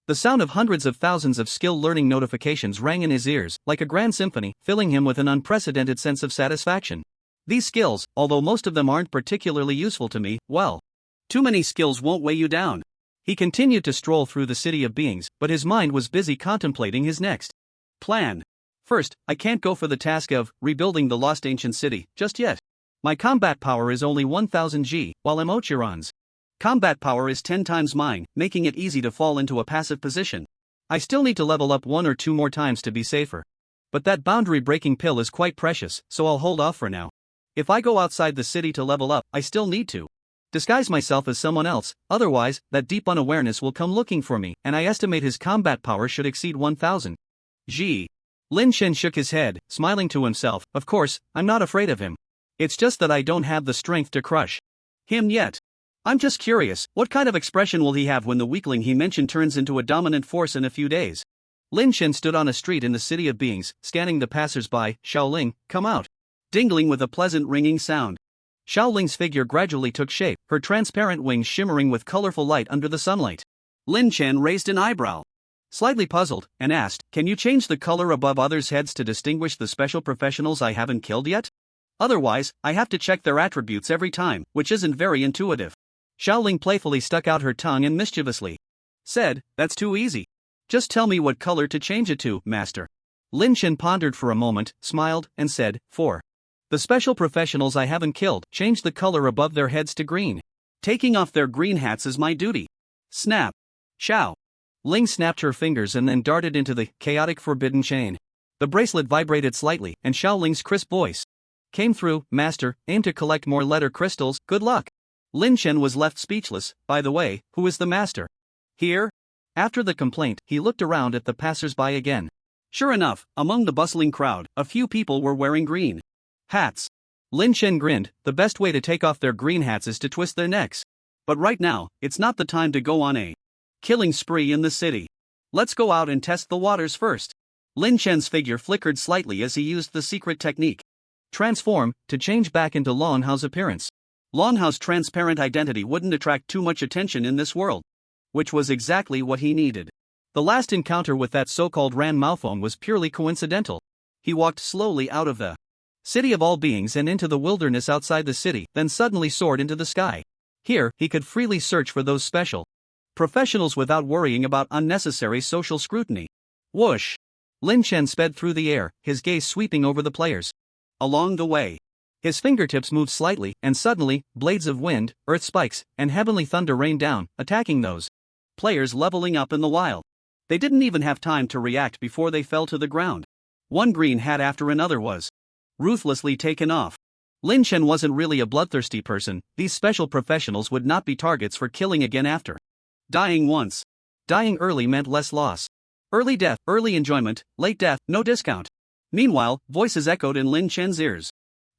The sound of hundreds of thousands of skill learning notifications rang in his ears, like a grand symphony, filling him with an unprecedented sense of satisfaction. These skills, although most of them aren't particularly useful to me, well, too many skills won't weigh you down. He continued to stroll through the city of beings, but his mind was busy contemplating his next plan. First, I can't go for the task of rebuilding the lost ancient city just yet. My combat power is only 1000 G, while Emochiron's combat power is 10 times mine, making it easy to fall into a passive position. I still need to level up 1 or 2 more times to be safer. But that boundary-breaking pill is quite precious, so I'll hold off for now. If I go outside the city to level up, I still need to disguise myself as someone else, otherwise, that deep unawareness will come looking for me, and I estimate his combat power should exceed 1000 G. Lin Chen shook his head, smiling to himself. Of course, I'm not afraid of him. It's just that I don't have the strength to crush him yet. I'm just curious, what kind of expression will he have when the weakling he mentioned turns into a dominant force in a few days? Lin Chen stood on a street in the city of beings, scanning the passers-by. Xiaoling, come out. Dingling with a pleasant ringing sound. Xiaoling's figure gradually took shape, her transparent wings shimmering with colorful light under the sunlight. Lin Chen raised an eyebrow, slightly puzzled, and asked, can you change the color above others' heads to distinguish the special professionals I haven't killed yet? Otherwise, I have to check their attributes every time, which isn't very intuitive. Xiaoling playfully stuck out her tongue and mischievously said, that's too easy. Just tell me what color to change it to, master. Lin Chen pondered for a moment, smiled, and said, for the special professionals I haven't killed, change the color above their heads to green. Taking off their green hats is my duty. Snap. Xiao. Ling snapped her fingers and then darted into the chaotic forbidden chain. The bracelet vibrated slightly, and Xiaoling's crisp voice came through, master, aim to collect more letter crystals, good luck. Lin Chen was left speechless. By the way, who is the master? Here? After the complaint, he looked around at the passers-by again. Sure enough, among the bustling crowd, a few people were wearing green hats. Lin Chen grinned. The best way to take off their green hats is to twist their necks. But right now, it's not the time to go on a killing spree in the city. Let's go out and test the waters first. Lin Chen's figure flickered slightly as he used the secret technique. Transform, to change back into Lan Hao's appearance. Lan Hao's transparent identity wouldn't attract too much attention in this world. Which was exactly what he needed. The last encounter with that so-called Ran Maofeng was purely coincidental. He walked slowly out of the city of all beings and into the wilderness outside the city, then suddenly soared into the sky. Here, he could freely search for those special professionals without worrying about unnecessary social scrutiny. Whoosh! Lin Chen sped through the air, his gaze sweeping over the players. Along the way, his fingertips moved slightly, and suddenly, blades of wind, earth spikes, and heavenly thunder rained down, attacking those players leveling up in the wild. They didn't even have time to react before they fell to the ground. One green hat after another was ruthlessly taken off. Lin Chen wasn't really a bloodthirsty person. These special professionals would not be targets for killing again after dying once. Dying early meant less loss. Early death, early enjoyment, late death, no discount. Meanwhile, voices echoed in Lin Chen's ears.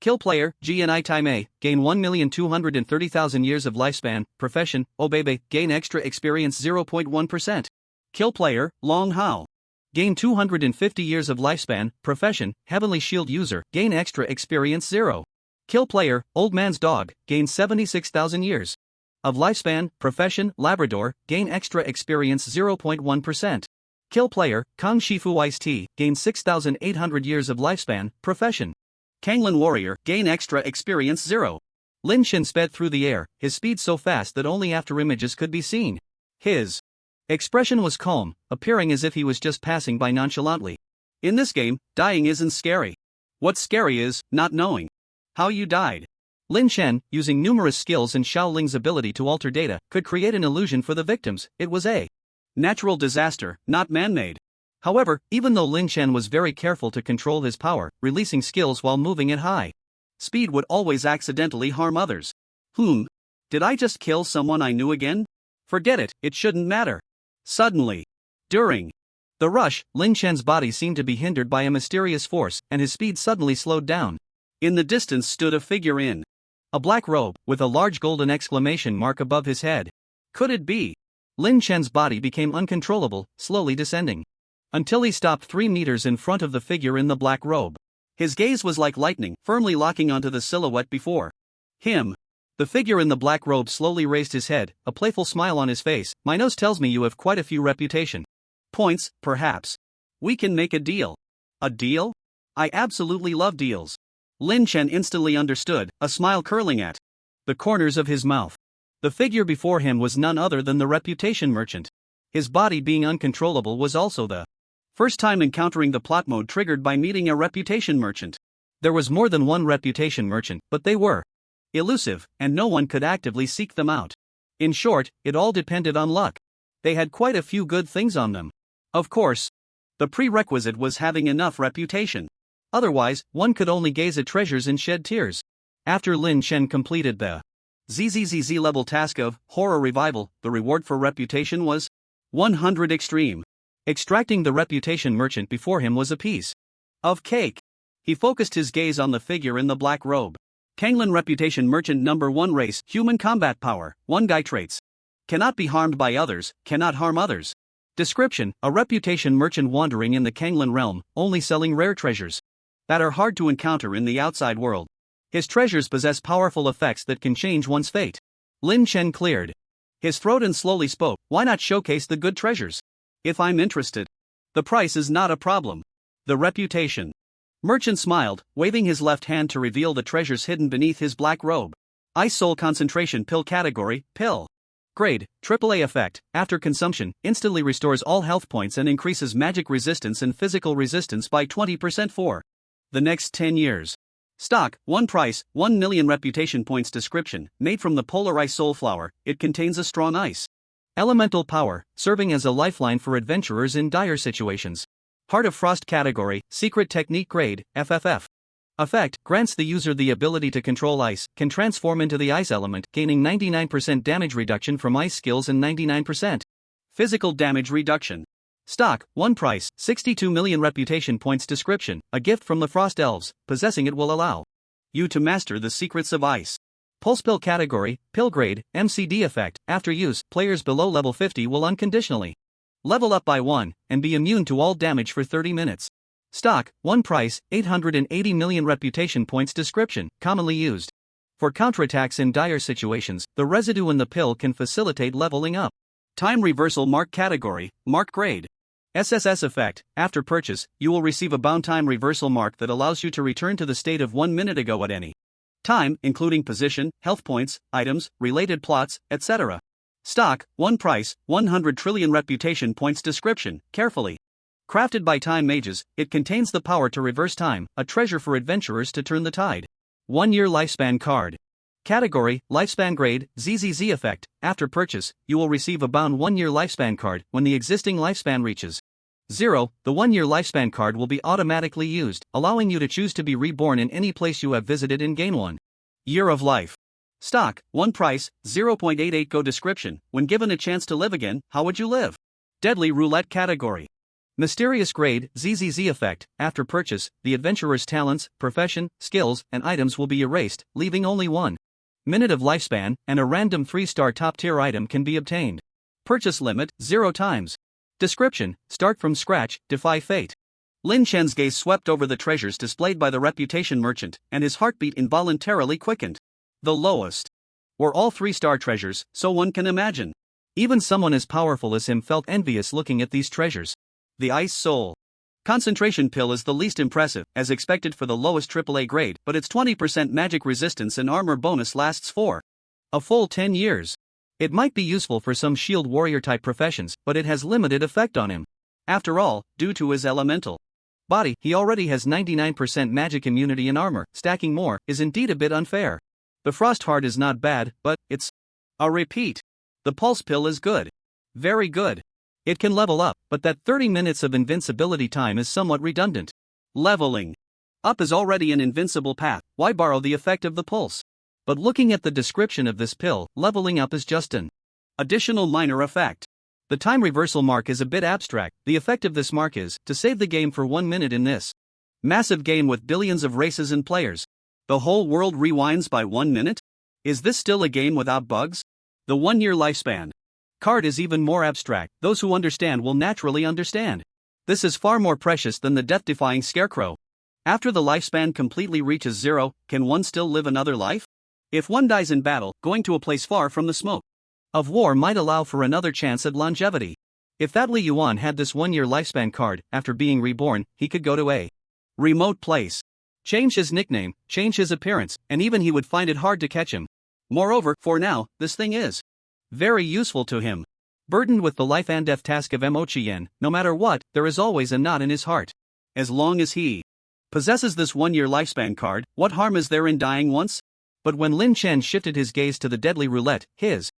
Kill player, GNI time A, gain 1,230,000 years of lifespan. Profession, Obebe, gain extra experience 0.1%. Kill player, Long Hao. Gain 250 years of lifespan. Profession, Heavenly Shield user, gain extra experience 0. Kill player, Old Man's Dog, gain 76,000 years of lifespan. Profession, Labrador, gain extra experience 0.1%. Kill player, Kang Shifu Iced Tea, gain 6,800 years of lifespan. Profession, Kanglin Warrior, gain extra experience 0. Lin Chen sped through the air, his speed so fast that only after images could be seen. His expression was calm, appearing as if he was just passing by nonchalantly. In this game, dying isn't scary. What's scary is not knowing how you died. Lin Chen, using numerous skills and Xiaoling's ability to alter data, could create an illusion for the victims. It was a natural disaster, not man-made. However, even though Lin Chen was very careful to control his power, releasing skills while moving at high speed would always accidentally harm others. Did I just kill someone I knew again? Forget it, it shouldn't matter. Suddenly, during the rush, Lin Chen's body seemed to be hindered by a mysterious force, and his speed suddenly slowed down. In the distance stood a figure in a black robe, with a large golden exclamation mark above his head. Could it be? Lin Chen's body became uncontrollable, slowly descending, until he stopped 3 meters in front of the figure in the black robe. His gaze was like lightning, firmly locking onto the silhouette before him. The figure in the black robe slowly raised his head, a playful smile on his face. My nose tells me you have quite a few reputation points, perhaps. We can make a deal. A deal? I absolutely love deals. Lin Chen instantly understood, a smile curling at the corners of his mouth. The figure before him was none other than the reputation merchant. His body being uncontrollable was also the first time encountering the plot mode triggered by meeting a reputation merchant. There was more than one reputation merchant, but they were elusive, and no one could actively seek them out. In short, it all depended on luck. They had quite a few good things on them. Of course, the prerequisite was having enough reputation. Otherwise, one could only gaze at treasures and shed tears. After Lin Chen completed the ZZZZ level task of Horror Revival, the reward for reputation was 100 extreme. Extracting the reputation merchant before him was a piece of cake. He focused his gaze on the figure in the black robe. Kanglin reputation merchant number 1 race, human combat power, 1 guy traits. Cannot be harmed by others, cannot harm others. Description: a reputation merchant wandering in the Kanglin realm, only selling rare treasures that are hard to encounter in the outside world. His treasures possess powerful effects that can change one's fate. Lin Chen cleared his throat and slowly spoke. Why not showcase the good treasures? If I'm interested. The price is not a problem. The reputation merchant smiled, waving his left hand to reveal the treasures hidden beneath his black robe. Ice Soul Concentration Pill category, pill. Grade, AAA effect, after consumption, instantly restores all health points and increases magic resistance and physical resistance by 20% for the next 10 years. Stock, 1 price, 1 million reputation points. Description, made from the polar ice soul flower, it contains a strong ice elemental power, serving as a lifeline for adventurers in dire situations. Heart of Frost category, secret technique grade, FFF. Effect, grants the user the ability to control ice, can transform into the ice element, gaining 99% damage reduction from ice skills and 99% physical damage reduction. Stock, 1 price, 62 million reputation points. Description, a gift from the Frost Elves, possessing it will allow you to master the secrets of ice. Pulse Pill category, pill grade, MCD effect, after use, players below level 50 will unconditionally level up by 1, and be immune to all damage for 30 minutes. Stock, 1 price, 880 million reputation points. Description, commonly used for counterattacks in dire situations. The residue in the pill can facilitate leveling up. Time Reversal Mark category, mark grade. SSS effect, after purchase, you will receive a bound time reversal mark that allows you to return to the state of 1 minute ago at any time, including position, health points, items, related plots, etc. Stock, 1 price, 100 trillion reputation points. Description, carefully crafted by time mages, it contains the power to reverse time, a treasure for adventurers to turn the tide. 1 year lifespan card. Category, lifespan grade, ZZZ effect, after purchase, you will receive a bound 1 year lifespan card. When the existing lifespan reaches 0, the 1 year lifespan card will be automatically used, allowing you to choose to be reborn in any place you have visited and gain 1 year of life. Stock, 1 price, 0.88 go. Description, when given a chance to live again, how would you live? Deadly Roulette category. Mysterious grade, ZZZ effect, after purchase, the adventurer's talents, profession, skills, and items will be erased, leaving only 1 minute of lifespan, and a random 3-star top-tier item can be obtained. Purchase limit, 0 times. Description, start from scratch, defy fate. Lin Chen's gaze swept over the treasures displayed by the reputation merchant, and his heartbeat involuntarily quickened. The lowest were all 3-star treasures, so one can imagine. Even someone as powerful as him felt envious looking at these treasures. The Ice Soul Concentration Pill is the least impressive, as expected for the lowest AAA grade, but its 20% magic resistance and armor bonus lasts for a full 10 years. It might be useful for some shield warrior type professions, but it has limited effect on him. After all, due to his elemental body, he already has 99% magic immunity and armor. Stacking more is indeed a bit unfair. The Frost Heart is not bad, but it's a repeat. The Pulse Pill is good. Very good. It can level up, but that 30 minutes of invincibility time is somewhat redundant. Leveling up is already an invincible path, why borrow the effect of the pulse? But looking at the description of this pill, leveling up is just an additional minor effect. The time reversal mark is a bit abstract. The effect of this mark is to save the game for 1 minute in this massive game with billions of races and players. The whole world rewinds by 1 minute? Is this still a game without bugs? The 1-year lifespan card is even more abstract. Those who understand will naturally understand. This is far more precious than the death-defying scarecrow. After the lifespan completely reaches 0, can one still live another life? If one dies in battle, going to a place far from the smoke of war might allow for another chance at longevity. If that Li Yuan had this 1-year lifespan card, after being reborn, he could go to a remote place, change his nickname, change his appearance, and even he would find it hard to catch him. Moreover, for now, this thing is very useful to him. Burdened with the life and death task of Mochiyen, no matter what, there is always a knot in his heart. As long as he possesses this 1-year lifespan card, what harm is there in dying once? But when Lin Chen shifted his gaze to the deadly roulette, his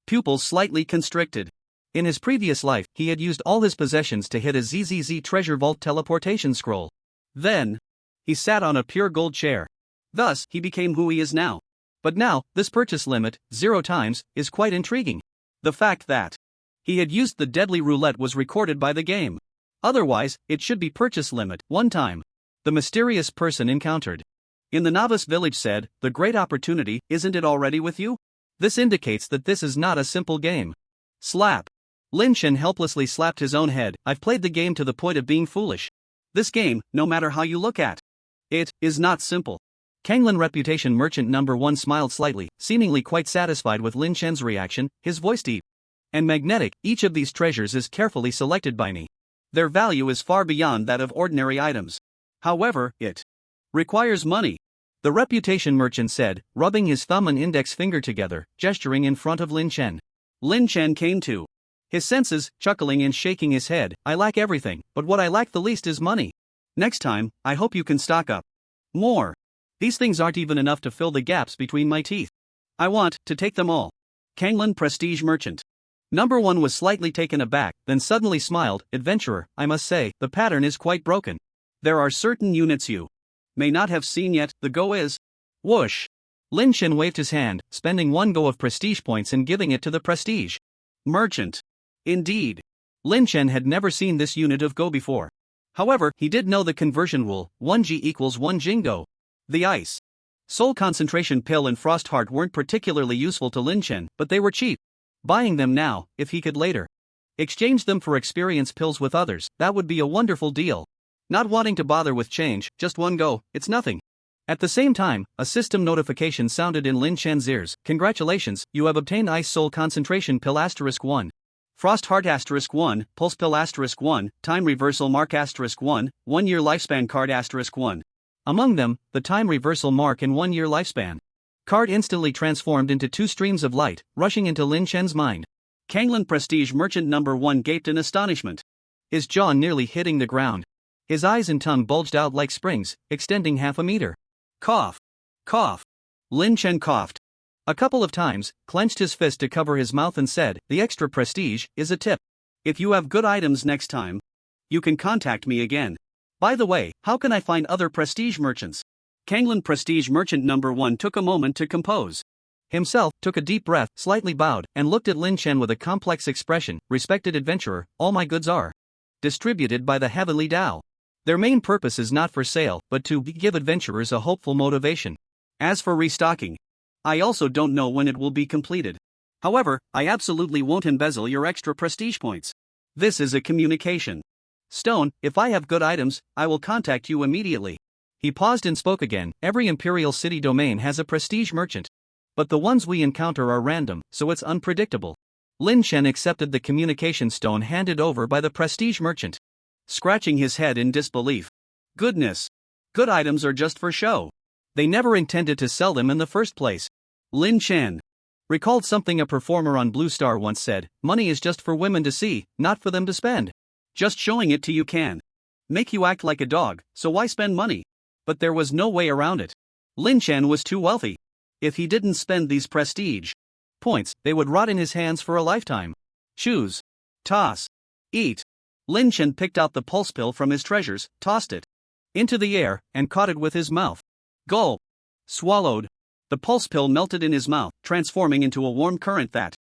pupils slightly constricted. In his previous life, he had used all his possessions to hit a ZZZ treasure vault teleportation scroll. Then, he sat on a pure gold chair. Thus, he became who he is now. But now, this purchase limit, 0 times, is quite intriguing. The fact that he had used the deadly roulette was recorded by the game. Otherwise, it should be purchase limit, 1 time. The mysterious person encountered in the novice village said, "The great opportunity, isn't it already with you?" This indicates that this is not a simple game. Slap. Lin Chen helplessly slapped his own head. I've played the game to the point of being foolish. This game, no matter how you look at it, is not simple. Kanglin Reputation Merchant number 1 smiled slightly, seemingly quite satisfied with Lin Chen's reaction, his voice deep and magnetic. Each of these treasures is carefully selected by me. Their value is far beyond that of ordinary items. However, it requires money. The Reputation Merchant said, rubbing his thumb and index finger together, gesturing in front of Lin Chen. Lin Chen came to his senses, chuckling and shaking his head. I lack everything, but what I lack the least is money. Next time, I hope you can stock up more. These things aren't even enough to fill the gaps between my teeth. I want to take them all. Kanglin Prestige Merchant number 1 was slightly taken aback, then suddenly smiled. Adventurer, I must say, the pattern is quite broken. There are certain units you may not have seen yet. The go is whoosh. Lin Chen waved his hand, spending 1 go of prestige points and giving it to the prestige merchant. Indeed, Lin Chen had never seen this unit of go before. However, he did know the conversion rule, 1G equals 1 Jingo. The ice soul concentration pill and frost heart weren't particularly useful to Lin Chen, but they were cheap. Buying them now, if he could later exchange them for experience pills with others, that would be a wonderful deal. Not wanting to bother with change, just 1 go, it's nothing. At the same time, a system notification sounded in Lin Chen's ears. Congratulations, you have obtained Ice Soul Concentration Pill *1. Frost Heart *1, Pulse Pill *1, Time Reversal Mark *1, 1-year lifespan card *1. Among them, the Time Reversal Mark and 1-year lifespan card instantly transformed into 2 streams of light, rushing into Lin Chen's mind. Kanglin Prestige Merchant number 1 gaped in astonishment, his jaw nearly hitting the ground. His eyes and tongue bulged out like springs, extending half a meter. Cough. Cough. Lin Chen coughed a couple of times, clenched his fist to cover his mouth and said, the extra prestige is a tip. If you have good items next time, you can contact me again. By the way, how can I find other prestige merchants? Kanglin Prestige Merchant number 1 took a moment to compose himself, took a deep breath, slightly bowed, and looked at Lin Chen with a complex expression. Respected adventurer, all my goods are distributed by the Heavenly Tao. Their main purpose is not for sale, but to give adventurers a hopeful motivation. As for restocking, I also don't know when it will be completed. However, I absolutely won't embezzle your extra prestige points. This is a communication stone. If I have good items, I will contact you immediately. He paused and spoke again. Every Imperial City domain has a prestige merchant. But the ones we encounter are random, so it's unpredictable. Lin Chen accepted the communication stone handed over by the prestige merchant, scratching his head in disbelief. Goodness! Good items are just for show. They never intended to sell them in the first place. Lin Chen recalled something a performer on Blue Star once said, money is just for women to see, not for them to spend. Just showing it to you can make you act like a dog, so why spend money? But there was no way around it. Lin Chen was too wealthy. If he didn't spend these prestige points, they would rot in his hands for a lifetime. Choose. Toss. Eat. Lin Chen picked out the pulse pill from his treasures, tossed it into the air, and caught it with his mouth. Gulp. Swallowed. The pulse pill melted in his mouth, transforming into a warm current that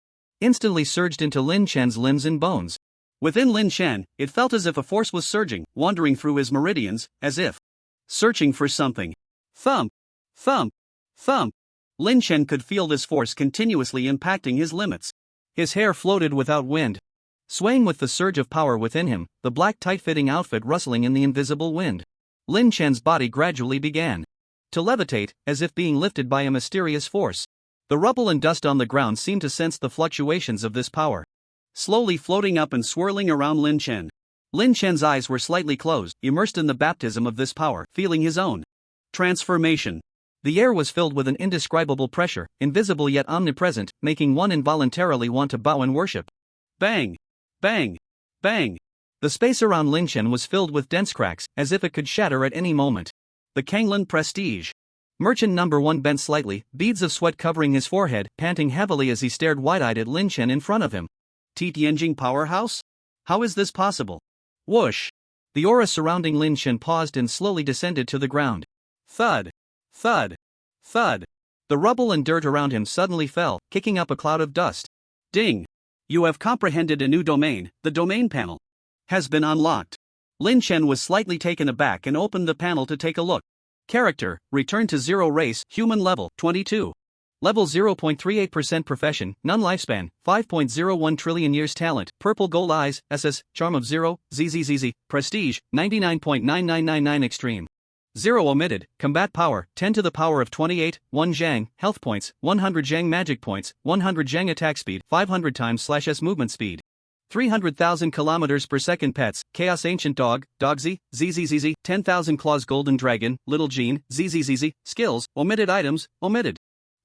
instantly surged into Lin Chen's limbs and bones. within Lin Chen, it felt as if a force was surging, wandering through his meridians, as if searching for something. Thump, thump, thump. Lin Chen could feel this force continuously impacting his limits. His hair floated without wind, swaying with the surge of power within him, the black tight-fitting outfit rustling in the invisible wind. Lin Chen's body gradually began to levitate, as if being lifted by a mysterious force. The rubble and dust on the ground seemed to sense the fluctuations of this power, slowly floating up and swirling around Lin Chen. Lin Chen's eyes were slightly closed, immersed in the baptism of this power, feeling his own transformation. The air was filled with an indescribable pressure, invisible yet omnipresent, making one involuntarily want to bow and worship. Bang! Bang! Bang! The space around Lin Chen was filled with dense cracks, as if it could shatter at any moment. The Kanglan Prestige. Merchant number 1 bent slightly, beads of sweat covering his forehead, panting heavily as he stared wide-eyed at Lin Chen in front of him. Tianjing Powerhouse? How is this possible? Whoosh! The aura surrounding Lin Chen paused and slowly descended to the ground. Thud! Thud! Thud! The rubble and dirt around him suddenly fell, kicking up a cloud of dust. Ding! You have comprehended a new domain. The domain panel has been unlocked. Lin Chen was slightly taken aback and opened the panel to take a look. Character, return to 0 race, human level, 22. Level 0.38% profession, none lifespan, 5.01 trillion years talent, purple gold eyes, SS, charm of 0, ZZZZ, prestige, 99.9999 extreme. 0 omitted, combat power, 10 to the power of 28, 1 Zhang, health points, 100 Zhang magic points, 100 Zhang attack speed, 500 times /S movement speed. 300,000 kilometers per second pets, Chaos Ancient Dog, Dogsy, ZZZZ, 10,000 Claws Golden Dragon, Little Jean, ZZZZ, skills, omitted items, omitted.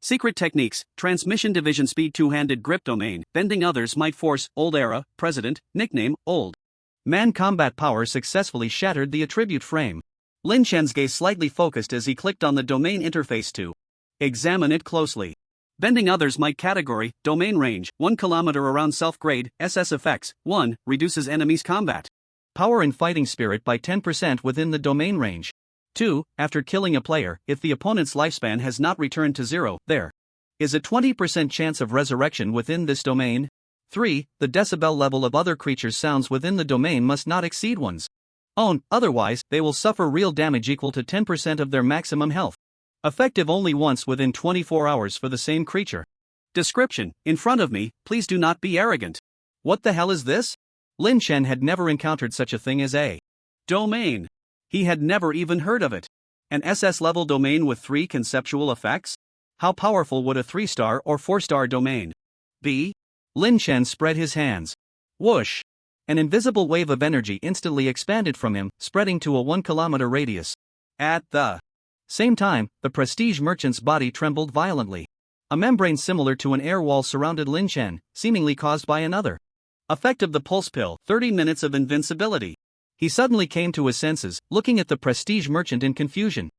Secret techniques, transmission division speed two-handed grip domain, bending others might force, old era, president, nickname, old man combat power successfully shattered the attribute frame. Lin Chen's gaze slightly focused as he clicked on the domain interface to examine it closely. Bending others might category, domain range, 1 kilometer around self-grade, SS effects, 1, reduces enemies' combat power and fighting spirit by 10% within the domain range. 2, after killing a player, if the opponent's lifespan has not returned to 0, there is a 20% chance of resurrection within this domain. 3, the decibel level of other creatures' sounds within the domain must not exceed one's own, otherwise, they will suffer real damage equal to 10% of their maximum health. Effective only once within 24 hours for the same creature. Description: in front of me, please do not be arrogant. What the hell is this? Lin Chen had never encountered such a thing as a domain. He had never even heard of it. An SS-level domain with 3 conceptual effects? How powerful would a 3-star or 4-star domain be? Lin Chen spread his hands. Whoosh! An invisible wave of energy instantly expanded from him, spreading to a 1-kilometer radius. At the same time, the prestige merchant's body trembled violently. A membrane similar to an air wall surrounded Lin Chen, seemingly caused by another effect of the pulse pill, 30 minutes of invincibility. He suddenly came to his senses, looking at the prestige merchant in confusion.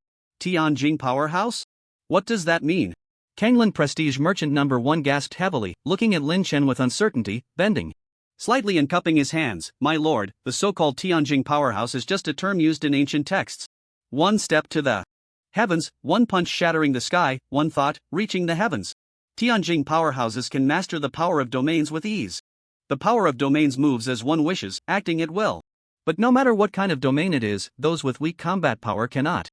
Tianjing Powerhouse? What does that mean? Kanglan prestige merchant number 1 gasped heavily, looking at Lin Chen with uncertainty, bending slightly and cupping his hands. My lord, the so-called Tianjing Powerhouse is just a term used in ancient texts. 1 step to the heavens, 1 punch shattering the sky, 1 thought, reaching the heavens. Tianjing powerhouses can master the power of domains with ease. The power of domains moves as one wishes, acting at will. But no matter what kind of domain it is, those with weak combat power cannot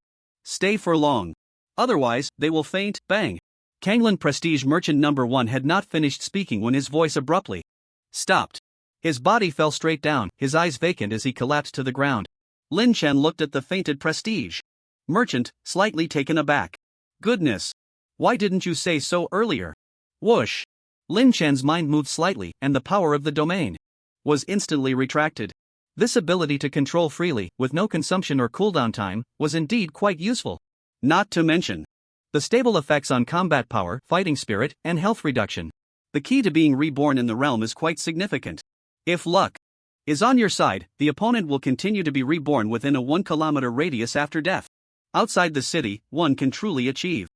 stay for long. Otherwise, they will faint. Bang! Kanglan prestige merchant number 1 had not finished speaking when his voice abruptly stopped. His body fell straight down, his eyes vacant as he collapsed to the ground. Lin Chen looked at the fainted prestige merchant, slightly taken aback. Goodness! Why didn't you say so earlier? Whoosh! Lin Chen's mind moved slightly, and the power of the domain was instantly retracted. This ability to control freely, with no consumption or cooldown time, was indeed quite useful. Not to mention the stable effects on combat power, fighting spirit, and health reduction. The key to being reborn in the realm is quite significant. If luck is on your side, the opponent will continue to be reborn within a 1-kilometer radius after death. Outside the city, one can truly achieve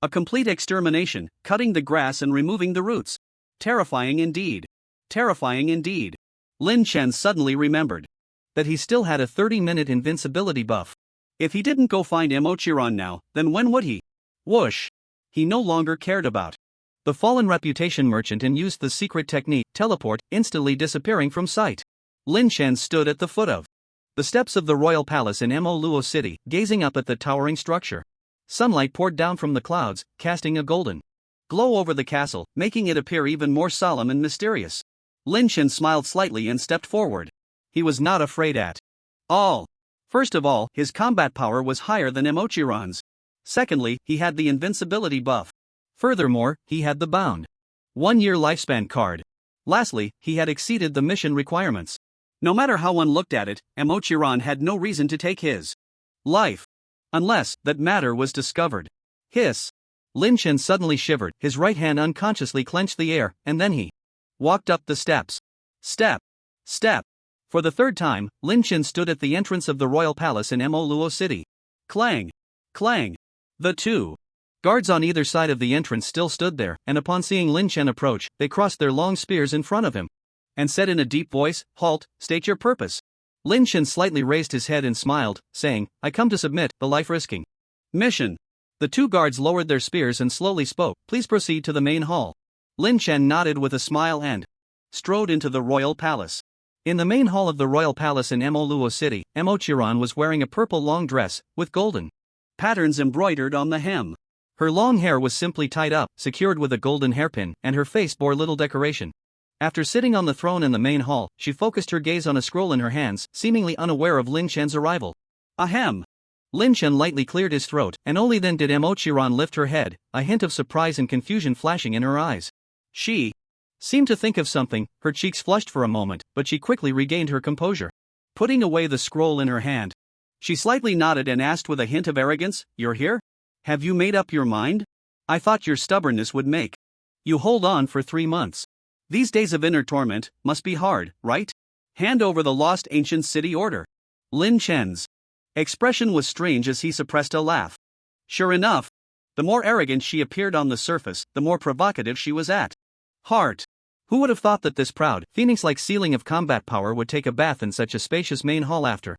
a complete extermination, cutting the grass and removing the roots. Terrifying indeed. Terrifying indeed. Lin Chen suddenly remembered that he still had a 30-minute invincibility buff. If he didn't go find Imo Chiron now, then when would he? Whoosh! he no longer cared about. The fallen reputation merchant and used the secret technique, teleport, instantly disappearing from sight. Lin Chen stood at the foot of the steps of the royal palace in Mo Luo City, gazing up at the towering structure. Sunlight poured down from the clouds, casting a golden glow over the castle, making it appear even more solemn and mysterious. Lin Chen smiled slightly and stepped forward. He was not afraid at all. First of all, his combat power was higher than Emochiran's. Secondly, he had the invincibility buff. Furthermore, he had the bound 1-year lifespan card. Lastly, he had exceeded the mission requirements. No matter how one looked at it, Emochiran had no reason to take his life. Unless that matter was discovered. Hiss. Lin Chen suddenly shivered, his right hand unconsciously clenched the air, and then he walked up the steps. Step. Step. For the third time, Lin Chen stood at the entrance of the royal palace in Mo Luo City. Clang. Clang. The two guards on either side of the entrance still stood there, and upon seeing Lin Chen approach, they crossed their long spears in front of him and said in a deep voice, "Halt, state your purpose." Lin Chen slightly raised his head and smiled, saying, "I come to submit the life-risking mission." The two guards lowered their spears and slowly spoke, "Please proceed to the main hall." Lin Chen nodded with a smile and strode into the royal palace. In the main hall of the royal palace in Mo Luo City, Emochiran was wearing a purple long dress, with golden patterns embroidered on the hem. Her long hair was simply tied up, secured with a golden hairpin, and her face bore little decoration. After sitting on the throne in the main hall, she focused her gaze on a scroll in her hands, seemingly unaware of Lin Chen's arrival. Ahem! Lin Chen lightly cleared his throat, and only then did Emochiran lift her head, a hint of surprise and confusion flashing in her eyes. She seemed to think of something, her cheeks flushed for a moment, but she quickly regained her composure. Putting away the scroll in her hand, she slightly nodded and asked with a hint of arrogance, "You're here? Have you made up your mind? I thought your stubbornness would make you hold on for 3 months. These days of inner torment must be hard, right? Hand over the lost ancient city order." Lin Chen's expression was strange as he suppressed a laugh. Sure enough, the more arrogant she appeared on the surface, the more provocative she was at heart. Who would have thought that this proud, phoenix-like ceiling of combat power would take a bath in such a spacious main hall after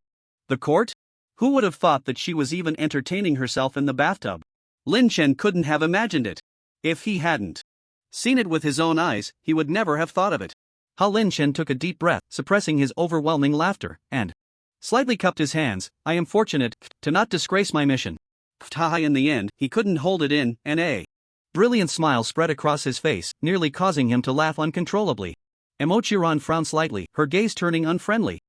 the court? Who would have thought that she was even entertaining herself in the bathtub? Lin Chen couldn't have imagined it. If he hadn't seen it with his own eyes, he would never have thought of it. Lin Chen took a deep breath, suppressing his overwhelming laughter, and slightly cupped his hands. "I am fortunate to not disgrace my mission." In the end, he couldn't hold it in, and a brilliant smile spread across his face, nearly causing him to laugh uncontrollably. Emochiran frowned slightly, her gaze turning unfriendly.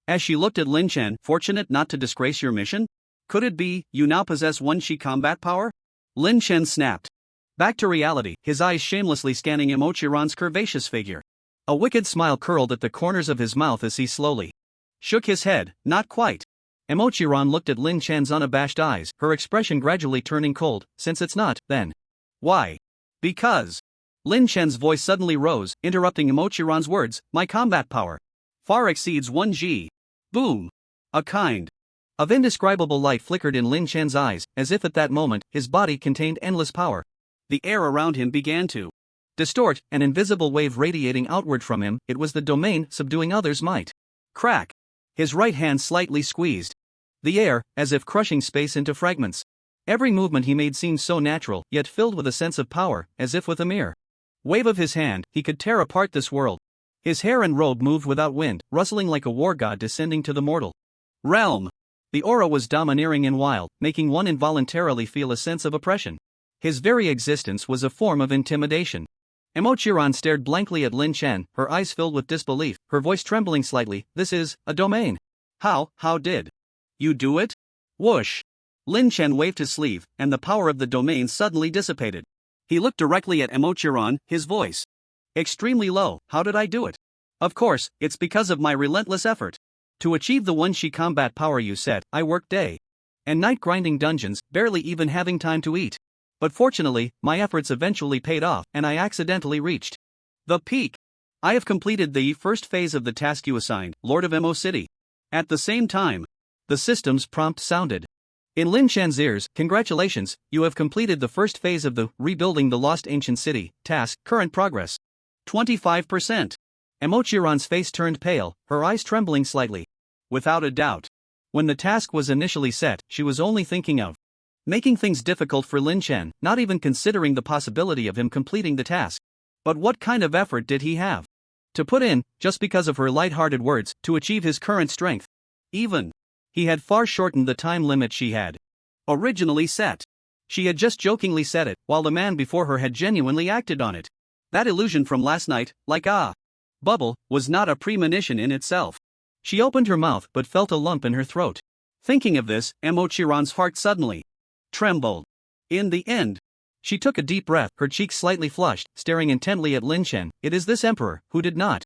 As she looked at Lin Chen, "Fortunate not to disgrace your mission? Could it be you now possess 1-Chi combat power?" Lin Chen snapped back to reality, his eyes shamelessly scanning Emochiran's curvaceous figure. A wicked smile curled at the corners of his mouth as he slowly shook his head. "Not quite." Emochiran looked at Lin Chen's unabashed eyes, her expression gradually turning cold. "Since it's not, then why?" "Because." Lin Chen's voice suddenly rose, interrupting Emochiran's words, "My combat power far exceeds 1G. Boom! A kind of indescribable light flickered in Lin Chen's eyes, as if at that moment, his body contained endless power. The air around him began to distort, an invisible wave radiating outward from him. It was the domain subduing others' might. Crack! His right hand slightly squeezed the air, as if crushing space into fragments. Every movement he made seemed so natural, yet filled with a sense of power, as if with a mere wave of his hand, he could tear apart this world. His hair and robe moved without wind, rustling like a war god descending to the mortal realm. The aura was domineering and wild, making one involuntarily feel a sense of oppression. His very existence was a form of intimidation. Emochiran stared blankly at Lin Chen, her eyes filled with disbelief, her voice trembling slightly. "This is a domain. How did you do it?" Whoosh! Lin Chen waved his sleeve, and the power of the domain suddenly dissipated. He looked directly at Emochiran, his voice extremely low. "How did I do it? Of course, it's because of my relentless effort. To achieve the 1-Chi combat power you said, I worked day and night grinding dungeons, barely even having time to eat. But fortunately, my efforts eventually paid off, and I accidentally reached the peak. I have completed the first phase of the task you assigned, Lord of Mo City." At the same time, the system's prompt sounded in Lin Chen's ears. "Congratulations, you have completed the first phase of the Rebuilding the Lost Ancient City task, current progress 25%. Emochiran's face turned pale, her eyes trembling slightly. Without a doubt, when the task was initially set, she was only thinking of making things difficult for Lin Chen, not even considering the possibility of him completing the task. But what kind of effort did he have to put in, just because of her light-hearted words, to achieve his current strength? Even he had far shortened the time limit she had originally set. She had just jokingly said it, while the man before her had genuinely acted on it. That illusion from last night, like a bubble, was not a premonition in itself. She opened her mouth but felt a lump in her throat. Thinking of this, Emo-chiran's heart suddenly trembled. In the end, she took a deep breath, her cheeks slightly flushed, staring intently at Lin Chen. It is this emperor who did not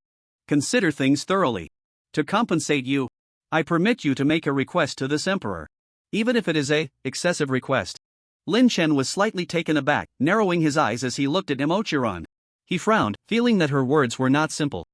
consider things thoroughly. To compensate you, I permit you to make a request to this emperor. Even if it is a excessive request. Lin Chen was slightly taken aback, narrowing his eyes as he looked at Emo-chiran. He frowned, feeling that her words were not simple.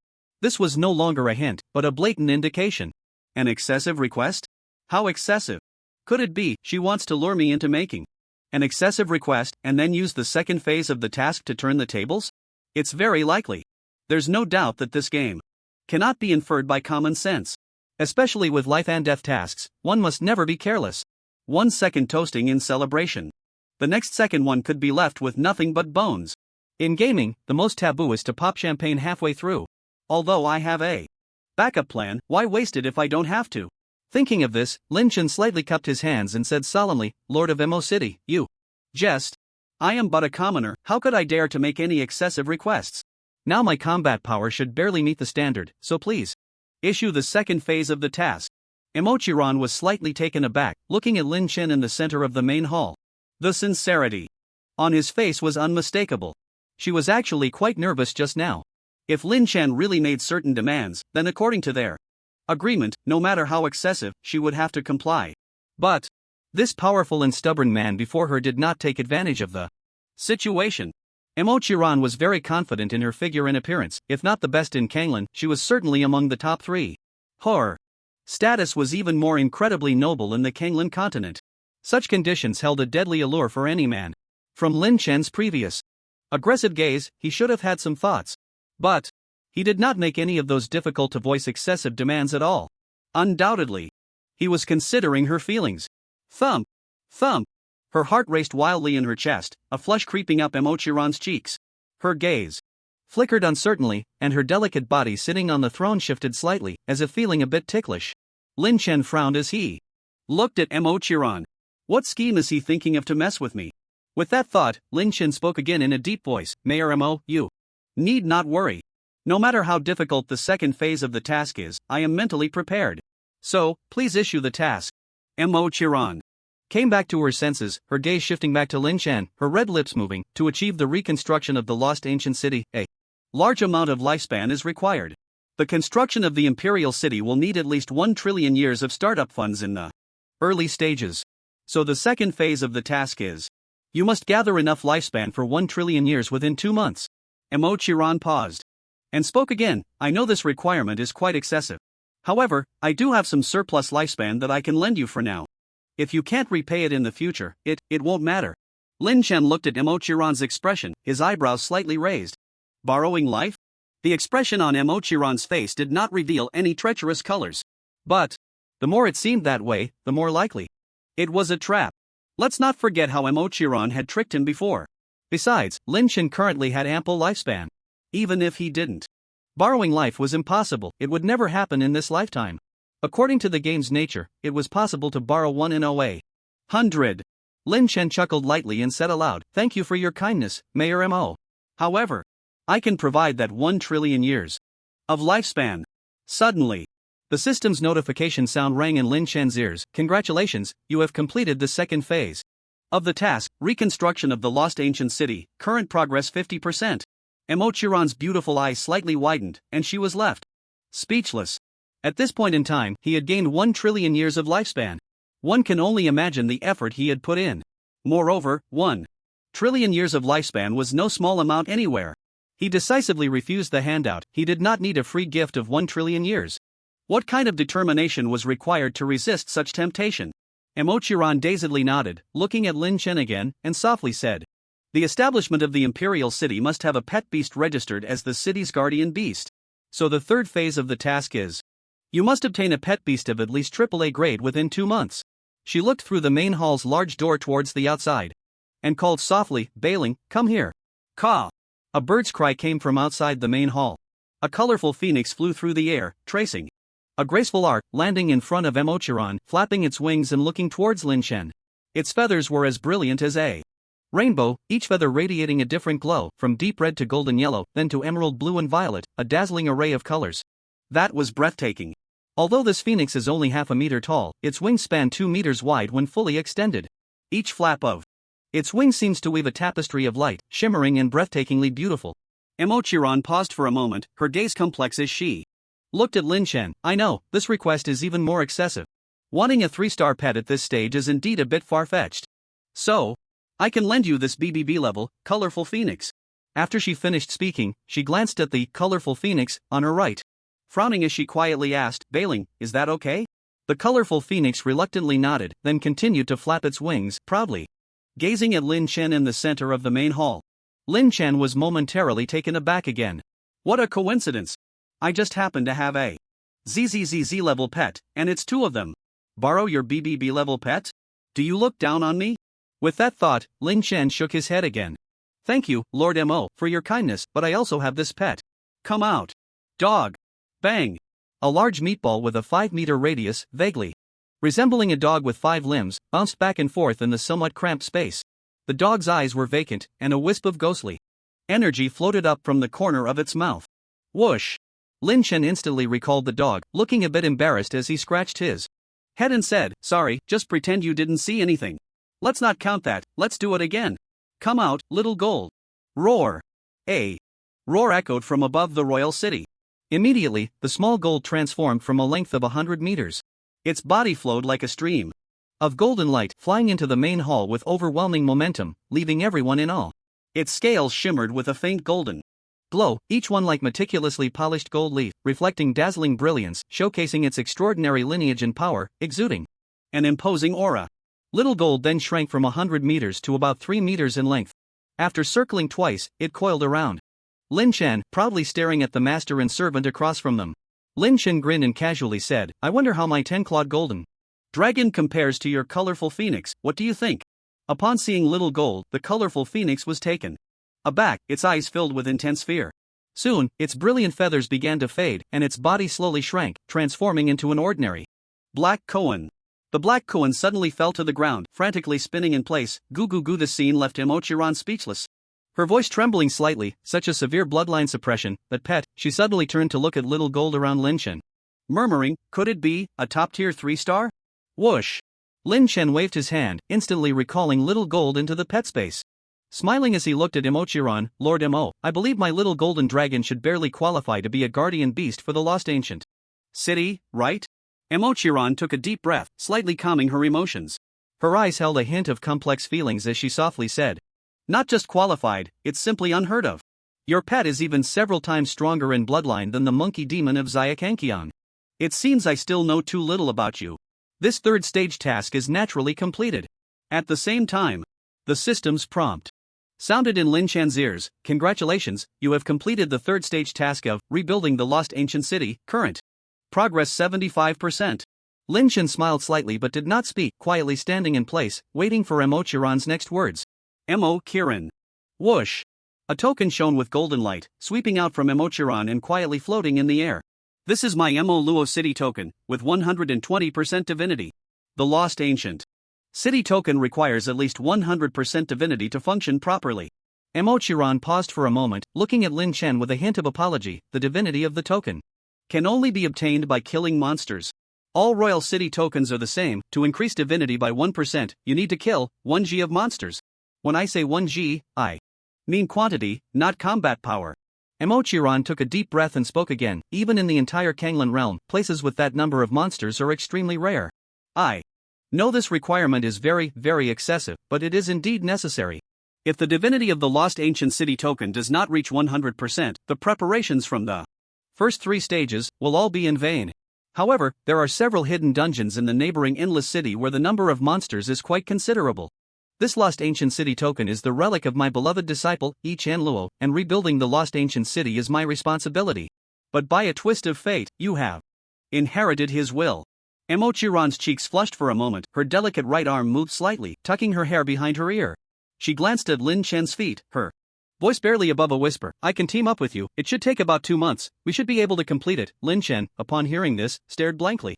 This was no longer a hint, but a blatant indication. An excessive request? How excessive? Could it be she wants to lure me into making an excessive request and then use the second phase of the task to turn the tables? It's very likely. There's no doubt that this game cannot be inferred by common sense. Especially with life and death tasks, one must never be careless. 1 second toasting in celebration. The next second one could be left with nothing but bones. In gaming, the most taboo is to pop champagne halfway through. Although I have a backup plan, why waste it if I don't have to? Thinking of this, Lin Chen slightly cupped his hands and said solemnly, Lord of Emo City, you jest. I am but a commoner, how could I dare to make any excessive requests? Now my combat power should barely meet the standard, so please issue the second phase of the task. Emo-chiran was slightly taken aback, looking at Lin Chen in the center of the main hall. The sincerity on his face was unmistakable. She was actually quite nervous just now. If Lin Chen really made certain demands, then according to their agreement, no matter how excessive, she would have to comply. But this powerful and stubborn man before her did not take advantage of the situation. Emo-chiran was very confident in her figure and appearance. If not the best in Kanglan, she was certainly among the top 3. Her status was even more incredibly noble in the Kanglan continent. Such conditions held a deadly allure for any man. From Lin Chen's previous aggressive gaze, he should have had some thoughts. But he did not make any of those difficult to voice excessive demands at all. Undoubtedly, he was considering her feelings. Thump, thump. Her heart raced wildly in her chest, a flush creeping up Emo-chiran's cheeks. Her gaze flickered uncertainly, and her delicate body sitting on the throne shifted slightly, as if feeling a bit ticklish. Lin Chen frowned as he looked at Emo-chiran. What scheme is he thinking of to mess with me? With that thought, Lin Chen spoke again in a deep voice, Mayor Emo, you need not worry. No matter how difficult the second phase of the task is, I am mentally prepared. So, please issue the task. Emo-chiran came back to her senses, her gaze shifting back to Lin Chen, her red lips moving. To achieve the reconstruction of the lost ancient city, a large amount of lifespan is required. The construction of the imperial city will need at least 1 trillion years of startup funds in the early stages. So the second phase of the task is, you must gather enough lifespan for 1 trillion years within 2 months. Emo-chiran paused and spoke again. I know this requirement is quite excessive. However, I do have some surplus lifespan that I can lend you for now. If you can't repay it in the future, it won't matter. Lin Chen looked at Emo-chiran's expression, his eyebrows slightly raised. Borrowing life? The expression on Emo-chiran's face did not reveal any treacherous colors. But the more it seemed that way, the more likely it was a trap. Let's not forget how Emo-chiran had tricked him before. Besides, Lin Chen currently had ample lifespan. Even if he didn't, borrowing life was impossible. It would never happen in this lifetime. According to the game's nature, it was possible to borrow 1 in a 100. Lin Chen chuckled lightly and said aloud, Thank you for your kindness, Mayor Mo. However, I can provide that 1 trillion years of lifespan. Suddenly, the system's notification sound rang in Lin Chen's ears. Congratulations, you have completed the second phase of the task, reconstruction of the lost ancient city, current progress 50%. Emo-chiran's beautiful eyes slightly widened, and she was left speechless. At this point in time, he had gained 1 trillion years of lifespan. One can only imagine the effort he had put in. Moreover, 1 trillion years of lifespan was no small amount anywhere. He decisively refused the handout. He did not need a free gift of 1 trillion years. What kind of determination was required to resist such temptation? Emo-chiran dazedly nodded, looking at Lin Chen again, and softly said, The establishment of the imperial city must have a pet beast registered as the city's guardian beast. So the third phase of the task is, you must obtain a pet beast of at least AAA grade within 2 months. She looked through the main hall's large door towards the outside and called softly, bailing, "Come here." Caw! A bird's cry came from outside the main hall. A colorful phoenix flew through the air, tracing a graceful arc, landing in front of Emochiron, flapping its wings and looking towards Lin Chen. Its feathers were as brilliant as a rainbow, each feather radiating a different glow, from deep red to golden yellow, then to emerald blue and violet, a dazzling array of colors. That was breathtaking. Although this phoenix is only half a meter tall, its wings span 2 meters wide when fully extended. Each flap of its wings seems to weave a tapestry of light, shimmering and breathtakingly beautiful. Emochiron paused for a moment, her gaze complex as she looked at Lin Chen. "I know, this request is even more excessive. Wanting a 3-star pet at this stage is indeed a bit far-fetched. So, I can lend you this BBB level, colorful phoenix." After she finished speaking, she glanced at the colorful phoenix on her right, frowning as she quietly asked, "Bailing, is that okay?" The colorful phoenix reluctantly nodded, then continued to flap its wings, proudly gazing at Lin Chen in the center of the main hall. Lin Chen was momentarily taken aback again. What a coincidence! I just happen to have a ZZZZ level pet, and it's 2 of them. Borrow your BBB level pet? Do you look down on me? With that thought, Lin Chen shook his head again. "Thank you, Lord Mo, for your kindness, but I also have this pet. Come out. Dog." Bang! A large meatball with a 5-meter radius, vaguely resembling a dog with 5 limbs, bounced back and forth in the somewhat cramped space. The dog's eyes were vacant, and a wisp of ghostly energy floated up from the corner of its mouth. Whoosh! Lin Chen instantly recalled the dog, looking a bit embarrassed as he scratched his head and said, "Sorry, just pretend you didn't see anything. Let's not count that, let's do it again. Come out, little gold." Roar! A roar echoed from above the royal city. Immediately, the small gold transformed from a length of 100 meters. Its body flowed like a stream of golden light, flying into the main hall with overwhelming momentum, leaving everyone in awe. Its scales shimmered with a faint golden glow, each one like meticulously polished gold leaf, reflecting dazzling brilliance, showcasing its extraordinary lineage and power, exuding an imposing aura. Little Gold then shrank from 100 meters to about 3 meters in length. After circling twice, it coiled around Lin Chen, proudly staring at the master and servant across from them. Lin Chen grinned and casually said, "I wonder how my 10-clawed golden dragon compares to your colorful phoenix, what do you think?" Upon seeing Little Gold, the colorful phoenix was taken aback, its eyes filled with intense fear. Soon, its brilliant feathers began to fade, and its body slowly shrank, transforming into an ordinary black koan. The black koan suddenly fell to the ground, frantically spinning in place. Goo goo goo! The scene left Emochiron speechless. Her voice trembling slightly, such a severe bloodline suppression, that pet, she suddenly turned to look at Little Gold around Lin Chen, murmuring, "Could it be a top-tier 3-star? Whoosh!" Lin Chen waved his hand, instantly recalling Little Gold into the pet space. Smiling as he looked at Emochiron, "Lord Mo, I believe my little golden dragon should barely qualify to be a guardian beast for the lost ancient city, right?" Emochiron took a deep breath, slightly calming her emotions. Her eyes held a hint of complex feelings as she softly said, "Not just qualified, it's simply unheard of. Your pet is even several times stronger in bloodline than the monkey demon of Xiakankion. It seems I still know too little about you. This 3rd stage task is naturally completed." At the same time, the system's prompt sounded in Lin Chan's ears. "Congratulations, you have completed the 3rd stage task of rebuilding the lost ancient city, current progress 75%. Lin Chen smiled slightly but did not speak, quietly standing in place, waiting for Emochiron's next words. Mo Kirin. Whoosh! A token shone with golden light, sweeping out from Emochiron and quietly floating in the air. "This is my Mo Luo City token, with 120% divinity. The Lost Ancient City token requires at least 100% divinity to function properly." Emochiron paused for a moment, looking at Lin Chen with a hint of apology. "The divinity of the token can only be obtained by killing monsters. All Royal City tokens are the same. To increase divinity by 1%, you need to kill 1g of monsters. When I say 1g, I mean quantity, not combat power." Emochiron took a deep breath and spoke again. "Even in the entire Kanglan realm, places with that number of monsters are extremely rare. I know this requirement is very, very excessive, but it is indeed necessary. If the divinity of the Lost Ancient City token does not reach 100%, the preparations from the first 3 stages will all be in vain. However, there are several hidden dungeons in the neighboring Endless City where the number of monsters is quite considerable. This Lost Ancient City token is the relic of my beloved disciple, Yi Chan Luo, and rebuilding the Lost Ancient City is my responsibility. But by a twist of fate, you have inherited his will. Emochiran's cheeks flushed for a moment, her delicate right arm moved slightly, tucking her hair behind her ear. She glanced at Lin Chen's feet, her voice barely above a whisper. I can team up with you, it should take about 2 months, we should be able to complete it. Lin Chen, upon hearing this, stared blankly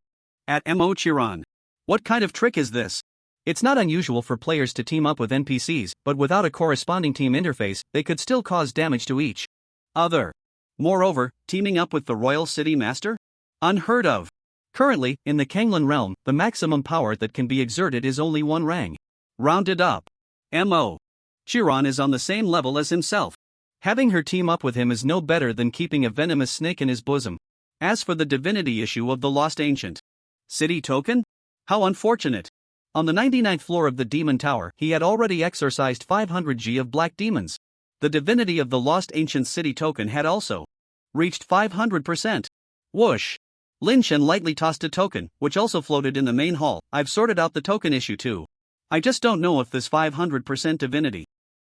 at Emochiran. What kind of trick is this? It's not unusual for players to team up with NPCs, but without a corresponding team interface, they could still cause damage to each other. Moreover, teaming up with the Royal City Master? Unheard of. Currently, in the Kanglan realm, the maximum power that can be exerted is only 1 rang. Rounded up. M.O. Chiron is on the same level as himself. Having her team up with him is no better than keeping a venomous snake in his bosom. As for the divinity issue of the Lost Ancient City token? How unfortunate. On the 99th floor of the Demon Tower, he had already exorcised 500 G of black demons. The divinity of the Lost Ancient City token had also reached 500%. Whoosh! Lin Chen lightly tossed a token, which also floated in the main hall. I've sorted out the token issue too. I just don't know if this 500% divinity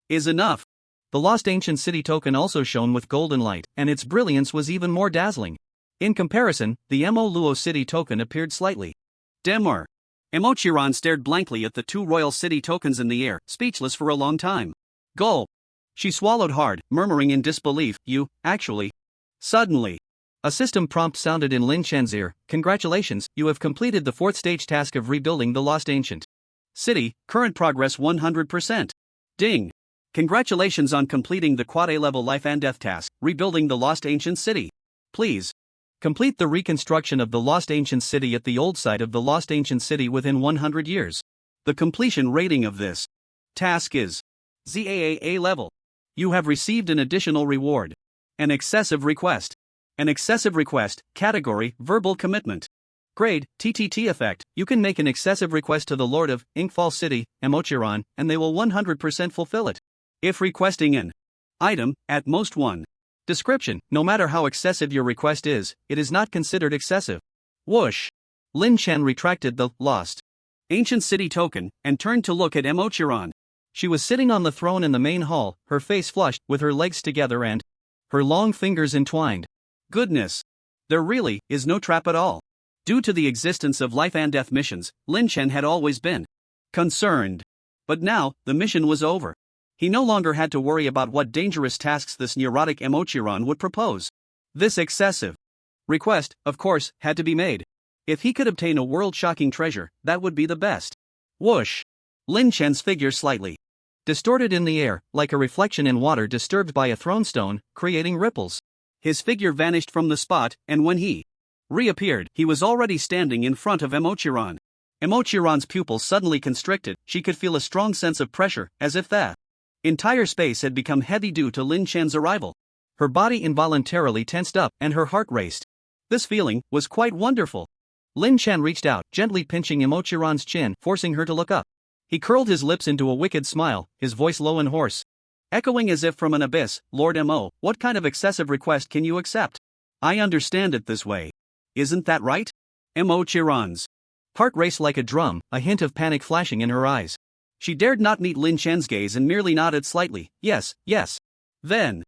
is enough. The Lost Ancient City token also shone with golden light, and its brilliance was even more dazzling. In comparison, the Mo Luo City token appeared slightly dimmer. Emochiran stared blankly at the 2 Royal City tokens in the air, speechless for a long time. Gulp! She swallowed hard, murmuring in disbelief, you, actually. Suddenly, a system prompt sounded in Lin Chen's ear. Congratulations, you have completed the 4th stage task of rebuilding the Lost Ancient City, current progress 100%. Ding! Congratulations on completing the Quad A level life and death task, rebuilding the Lost Ancient City. Please complete the reconstruction of the Lost Ancient City at the old site of the Lost Ancient City within 100 years. The completion rating of this task is ZAA level. You have received an additional reward. An excessive request. An excessive request, category, verbal commitment. Grade, TTT effect, you can make an excessive request to the Lord of Inkfall City, Emochiran, and they will 100% fulfill it. If requesting an item, at most 1. Description, no matter how excessive your request is, it is not considered excessive. Whoosh! Lin Chen retracted the Lost Ancient City token, and turned to look at Emochiran. She was sitting on the throne in the main hall, her face flushed, with her legs together and her long fingers entwined. Goodness! There really is no trap at all. Due to the existence of life and death missions, Lin Chen had always been concerned. But now, the mission was over. He no longer had to worry about what dangerous tasks this neurotic Emochiran would propose. This excessive request, of course, had to be made. If he could obtain a world-shocking treasure, that would be the best. Whoosh! Lin Chen's figure slightly distorted in the air, like a reflection in water disturbed by a thrown stone, creating ripples. His figure vanished from the spot, and when he reappeared, he was already standing in front of Emochiran. Emochiran's pupils suddenly constricted, she could feel a strong sense of pressure, as if that entire space had become heavy due to Lin Chen's arrival. Her body involuntarily tensed up, and her heart raced. This feeling was quite wonderful. Lin Chen reached out, gently pinching Emochiran's chin, forcing her to look up. He curled his lips into a wicked smile, his voice low and hoarse. Echoing as if from an abyss, Lord M.O., what kind of excessive request can you accept? I understand it this way. Isn't that right? Emochiran's heart raced like a drum, a hint of panic flashing in her eyes. She dared not meet Lin Chen's gaze and merely nodded slightly. Yes, yes. Then,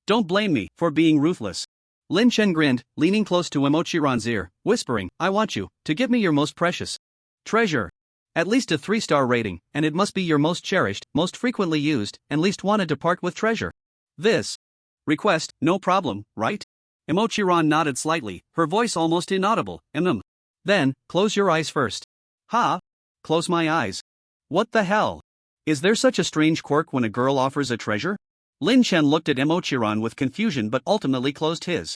don't blame me for being ruthless. Lin Chen grinned, leaning close to Emochiran's ear, whispering, I want you to give me your most precious treasure. At least a 3-star rating, and it must be your most cherished, most frequently used, and least wanted to part with treasure. This request, no problem, right? Emochiran nodded slightly, her voice almost inaudible. Then, close your eyes first. Ha? Close my eyes. What the hell? Is there such a strange quirk when a girl offers a treasure? Lin Chen looked at Emochiran with confusion but ultimately closed his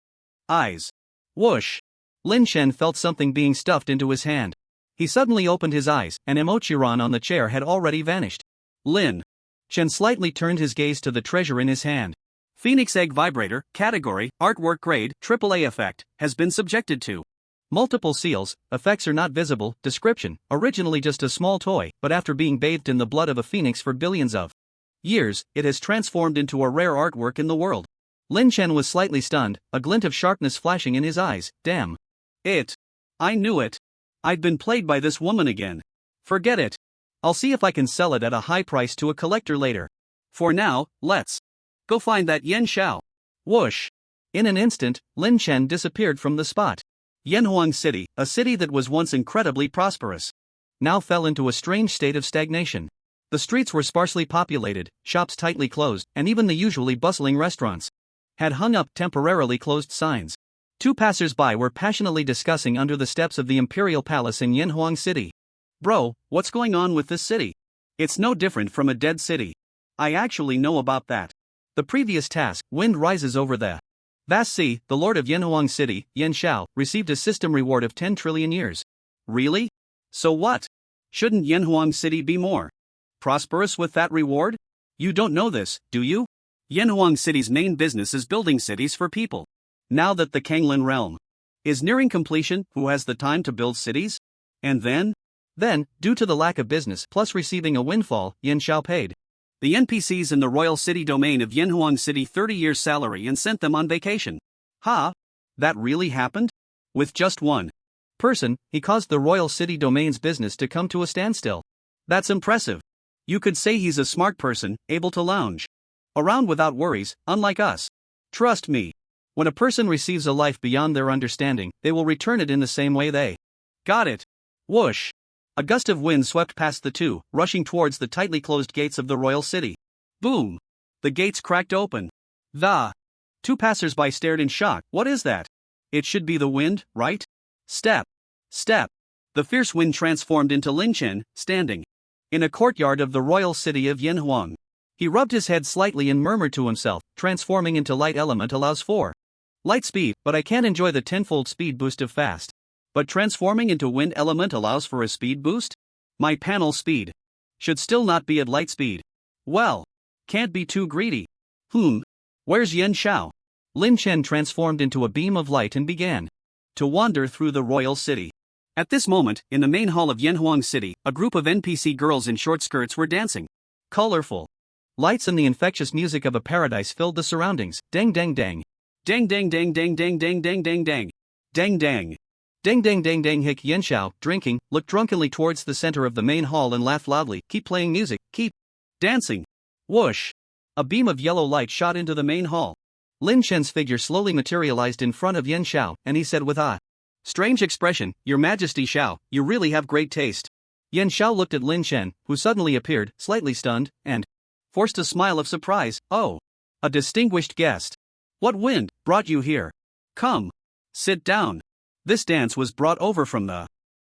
eyes. Whoosh! Lin Chen felt something being stuffed into his hand. He suddenly opened his eyes, and Emochiran on the chair had already vanished. Lin Chen slightly turned his gaze to the treasure in his hand. Phoenix Egg Vibrator, category, artwork grade, AAA effect, has been subjected to multiple seals, effects are not visible, description, originally just a small toy, but after being bathed in the blood of a phoenix for billions of years, it has transformed into a rare artwork in the world. Lin Chen was slightly stunned, a glint of sharpness flashing in his eyes. Damn. I knew it. I've been played by this woman again. Forget it. I'll see if I can sell it at a high price to a collector later. For now, let's go find that Yen Xiao. Whoosh. In an instant, Lin Chen disappeared from the spot. Yanhuang City, a city that was once incredibly prosperous, now fell into a strange state of stagnation. The streets were sparsely populated, shops tightly closed, and even the usually bustling restaurants had hung up temporarily closed signs. Two passers-by were passionately discussing under the steps of the Imperial Palace in Yanhuang City. Bro, what's going on with this city? It's no different from a dead city. I actually know about that. The previous task, Wind Rises Over the Vast Sea, the Lord of Yanhuang City, Yan Xiao, received a system reward of 10 trillion years. Really? So what? Shouldn't Yanhuang City be more prosperous with that reward? You don't know this, do you? Yanhuang City's main business is building cities for people. Now that the Kanglin realm is nearing completion, who has the time to build cities? And then, due to the lack of business plus receiving a windfall, Yan Xiao paid the NPCs in the royal city domain of Yanhuang City 30 years' salary and sent them on vacation. Ha! That really happened? With just one person, he caused the royal city domain's business to come to a standstill. That's impressive. You could say he's a smart person, able to lounge around without worries, unlike us. Trust me. When a person receives a life beyond their understanding, they will return it in the same way they got it. Whoosh! A gust of wind swept past the two, rushing towards the tightly closed gates of the royal city. Boom! The gates cracked open. The two passers-by stared in shock. What is that? It should be the wind, right? Step. Step. The fierce wind transformed into Lin Chen, standing in a courtyard of the royal city of Yanhuang. He rubbed his head slightly and murmured to himself, transforming into light element allows for light speed, but I can't enjoy the tenfold speed boost of fast. But transforming into wind element allows for a speed boost? My panel speed should still not be at light speed. Well, can't be too greedy. Where's Yan Xiao? Lin Chen transformed into a beam of light and began to wander through the royal city. At this moment, in the main hall of Yanhuang City, a group of NPC girls in short skirts were dancing. Colorful lights and the infectious music of a paradise filled the surroundings. Dang dang dang. Dang dang dang dang dang dang dang dang dang. Dang dang. Dang dang dang dang. Hick. Yan Xiao, drinking, looked drunkenly towards the center of the main hall and laughed loudly. Keep playing music, keep dancing. Whoosh! A beam of yellow light shot into the main hall. Lin Chen's figure slowly materialized in front of Yan Xiao, and he said with a strange expression, Your Majesty Xiao, you really have great taste. Yan Xiao looked at Lin Chen, who suddenly appeared, slightly stunned, and forced a smile of surprise. Oh! A distinguished guest. What wind brought you here? Come. Sit down. This dance was brought over from the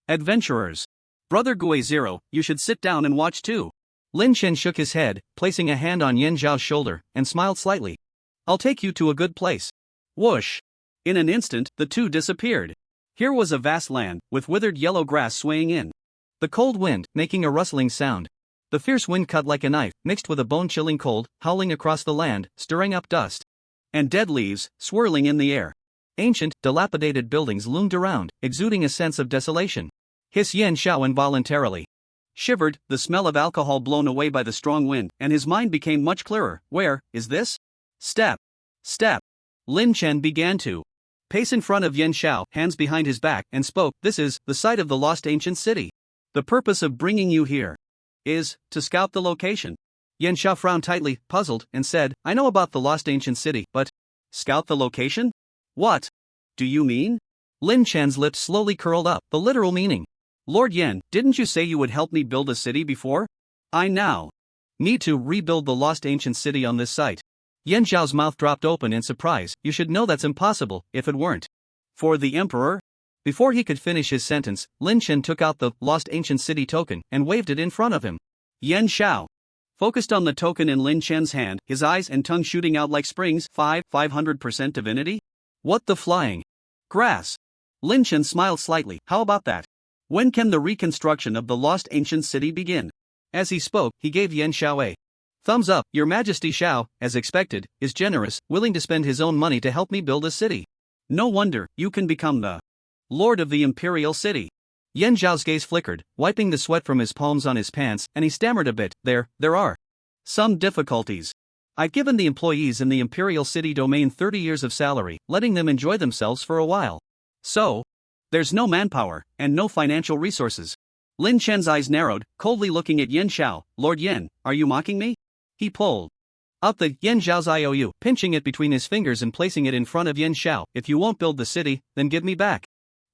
adventurers. Brother Gui Zero, you should sit down and watch too. Lin Chen shook his head, placing a hand on Yan Zhao's shoulder, and smiled slightly. I'll take you to a good place. Whoosh! In an instant, the two disappeared. Here was a vast land, with withered yellow grass swaying in the cold wind, making a rustling sound. The fierce wind cut like a knife, mixed with a bone-chilling cold, howling across the land, stirring up dust and dead leaves, swirling in the air. Ancient, dilapidated buildings loomed around, exuding a sense of desolation. His Yan Xiao involuntarily shivered, the smell of alcohol blown away by the strong wind, and his mind became much clearer. Where is this? Step. Step. Lin Chen began to pace in front of Yan Xiao, hands behind his back, and spoke. This is the site of the lost ancient city. The purpose of bringing you here is to scout the location. Yan Xiao frowned tightly, puzzled, and said, I know about the lost ancient city, but scout the location? What do you mean? Lin Chen's lips slowly curled up, the literal meaning. Lord Yan, didn't you say you would help me build a city before? I now need to rebuild the lost ancient city on this site. Yan Zhao's mouth dropped open in surprise. You should know that's impossible, if it weren't for the emperor. Before he could finish his sentence, Lin Chen took out the lost ancient city token and waved it in front of him. Yan Xiao focused on the token in Lin Chen's hand, his eyes and tongue shooting out like springs. 500% divinity? What the flying grass? Lin Chen smiled slightly. How about that? When can the reconstruction of the lost ancient city begin? As he spoke, he gave Yan Xiao a thumbs up. Your Majesty Xiao, as expected, is generous, willing to spend his own money to help me build a city. No wonder you can become the Lord of the Imperial City. Yan Zhao's gaze flickered, wiping the sweat from his palms on his pants, and he stammered a bit. There are some difficulties. I've given the employees in the Imperial City domain 30 years of salary, letting them enjoy themselves for a while. So, there's no manpower, and no financial resources. Lin Chen's eyes narrowed, coldly looking at Yan Xiao. Lord Yan, are you mocking me? He pulled out the Yan Zhao's IOU, pinching it between his fingers and placing it in front of Yan Xiao. If you won't build the city, then give me back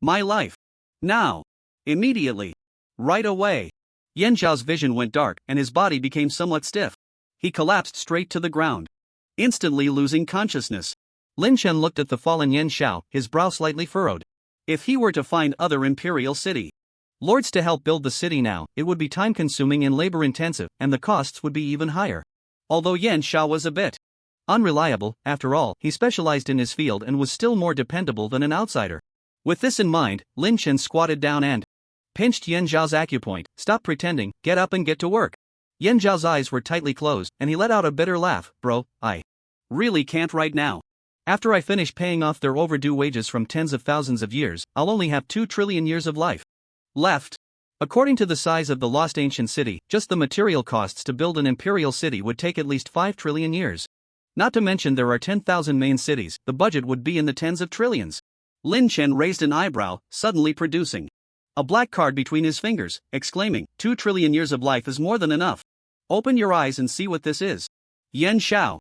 My life. Now. Immediately. Right away. Yan Zhao's vision went dark and his body became somewhat stiff. He collapsed straight to the ground, instantly losing consciousness. Lin Chen looked at the fallen Yan Xiao, his brow slightly furrowed. If he were to find other imperial city lords to help build the city now, it would be time-consuming and labor-intensive, and the costs would be even higher. Although Yan Xiao was a bit unreliable, after all, he specialized in his field and was still more dependable than an outsider. With this in mind, Lin Chen squatted down and pinched Yan Zhao's acupoint. Stop pretending, get up and get to work. Yan Zhao's eyes were tightly closed, and he let out a bitter laugh. Bro, I really can't right now. After I finish paying off their overdue wages from tens of thousands of years, I'll only have 2 trillion years of life left. According to the size of the lost ancient city, just the material costs to build an imperial city would take at least 5 trillion years. Not to mention there are 10,000 main cities, the budget would be in the tens of trillions. Lin Chen raised an eyebrow, suddenly producing a black card between his fingers, exclaiming, 2 trillion years of life is more than enough. Open your eyes and see what this is. Yan Xiao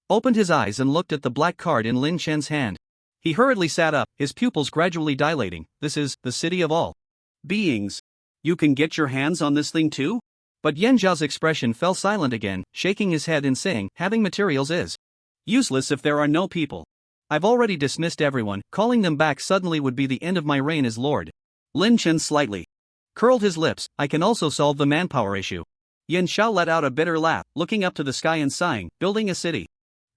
opened his eyes and looked at the black card in Lin Chen's hand. He hurriedly sat up, his pupils gradually dilating. This is the city of all beings. You can get your hands on this thing too? But Yan Zhao's expression fell silent again, shaking his head and saying, having materials is useless if there are no people. I've already dismissed everyone, calling them back suddenly would be the end of my reign as lord. Lin Chen slightly curled his lips. I can also solve the manpower issue. Yan Xiao let out a bitter laugh, looking up to the sky and sighing. Building a city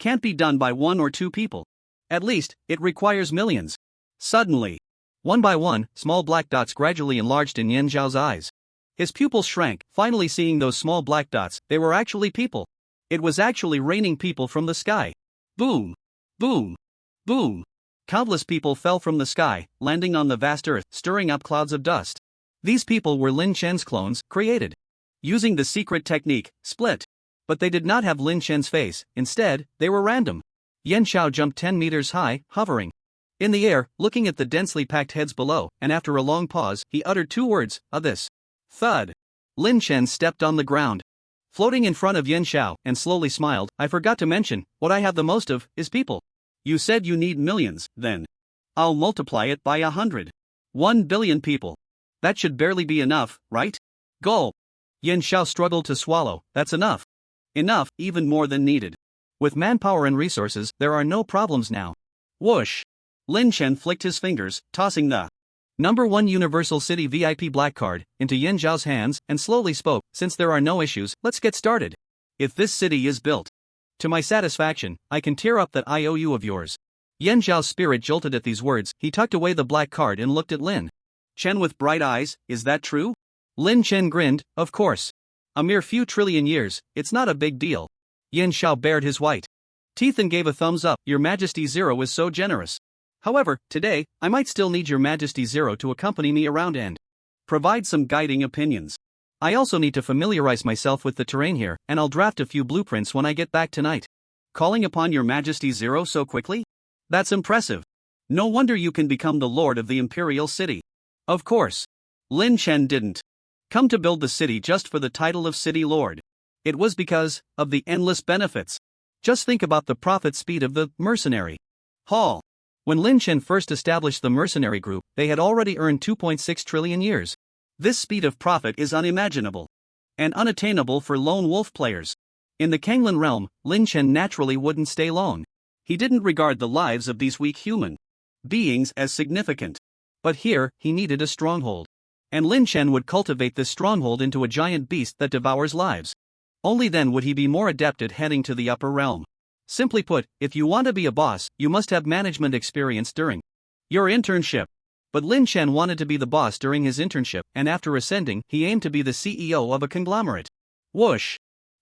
can't be done by 1 or 2 people. At least, it requires millions. Suddenly, one by one, small black dots gradually enlarged in Yan Zhao's eyes. His pupils shrank, finally seeing those small black dots. They were actually people. It was actually raining people from the sky. Boom! Boom! Boom! Countless people fell from the sky, landing on the vast earth, stirring up clouds of dust. These people were Lin Chen's clones, created using the secret technique, split. But they did not have Lin Chen's face, instead, they were random. Yan Xiao jumped 10 meters high, hovering in the air, looking at the densely packed heads below, and after a long pause, he uttered 2 words, this. Thud. Lin Chen stepped on the ground, floating in front of Yan Xiao, and slowly smiled. I forgot to mention, what I have the most of, is people. You said you need millions, then. I'll multiply it by 100. 1 billion people. That should barely be enough, right? Go. Yan Xiao struggled to swallow. That's enough. Enough, even more than needed. With manpower and resources, there are no problems now. Whoosh. Lin Chen flicked his fingers, tossing the number 1 Universal City VIP black card into Yan Zhao's hands, and slowly spoke, since there are no issues, let's get started. If this city is built to my satisfaction, I can tear up that IOU of yours. Yan Zhao's spirit jolted at these words. He tucked away the black card and looked at Lin Chen with bright eyes. Is that true? Lin Chen grinned. Of course. A mere few trillion years, it's not a big deal. Yan Xiao bared his white teeth and gave a thumbs up. Your Majesty Zero is so generous. However, today, I might still need Your Majesty Zero to accompany me around and provide some guiding opinions. I also need to familiarize myself with the terrain here, and I'll draft a few blueprints when I get back tonight. Calling upon Your Majesty Zero so quickly? That's impressive. No wonder you can become the lord of the imperial city. Of course. Lin Chen didn't come to build the city just for the title of city lord. It was because of the endless benefits. Just think about the profit speed of the mercenary hall. When Lin Chen first established the mercenary group, they had already earned 2.6 trillion years. This speed of profit is unimaginable and unattainable for lone wolf players. In the Kanglan realm, Lin Chen naturally wouldn't stay lone. He didn't regard the lives of these weak human beings as significant. But here, he needed a stronghold. And Lin Chen would cultivate this stronghold into a giant beast that devours lives. Only then would he be more adept at heading to the upper realm. Simply put, if you want to be a boss, you must have management experience during your internship. But Lin Chen wanted to be the boss during his internship, and after ascending, he aimed to be the CEO of a conglomerate. Whoosh!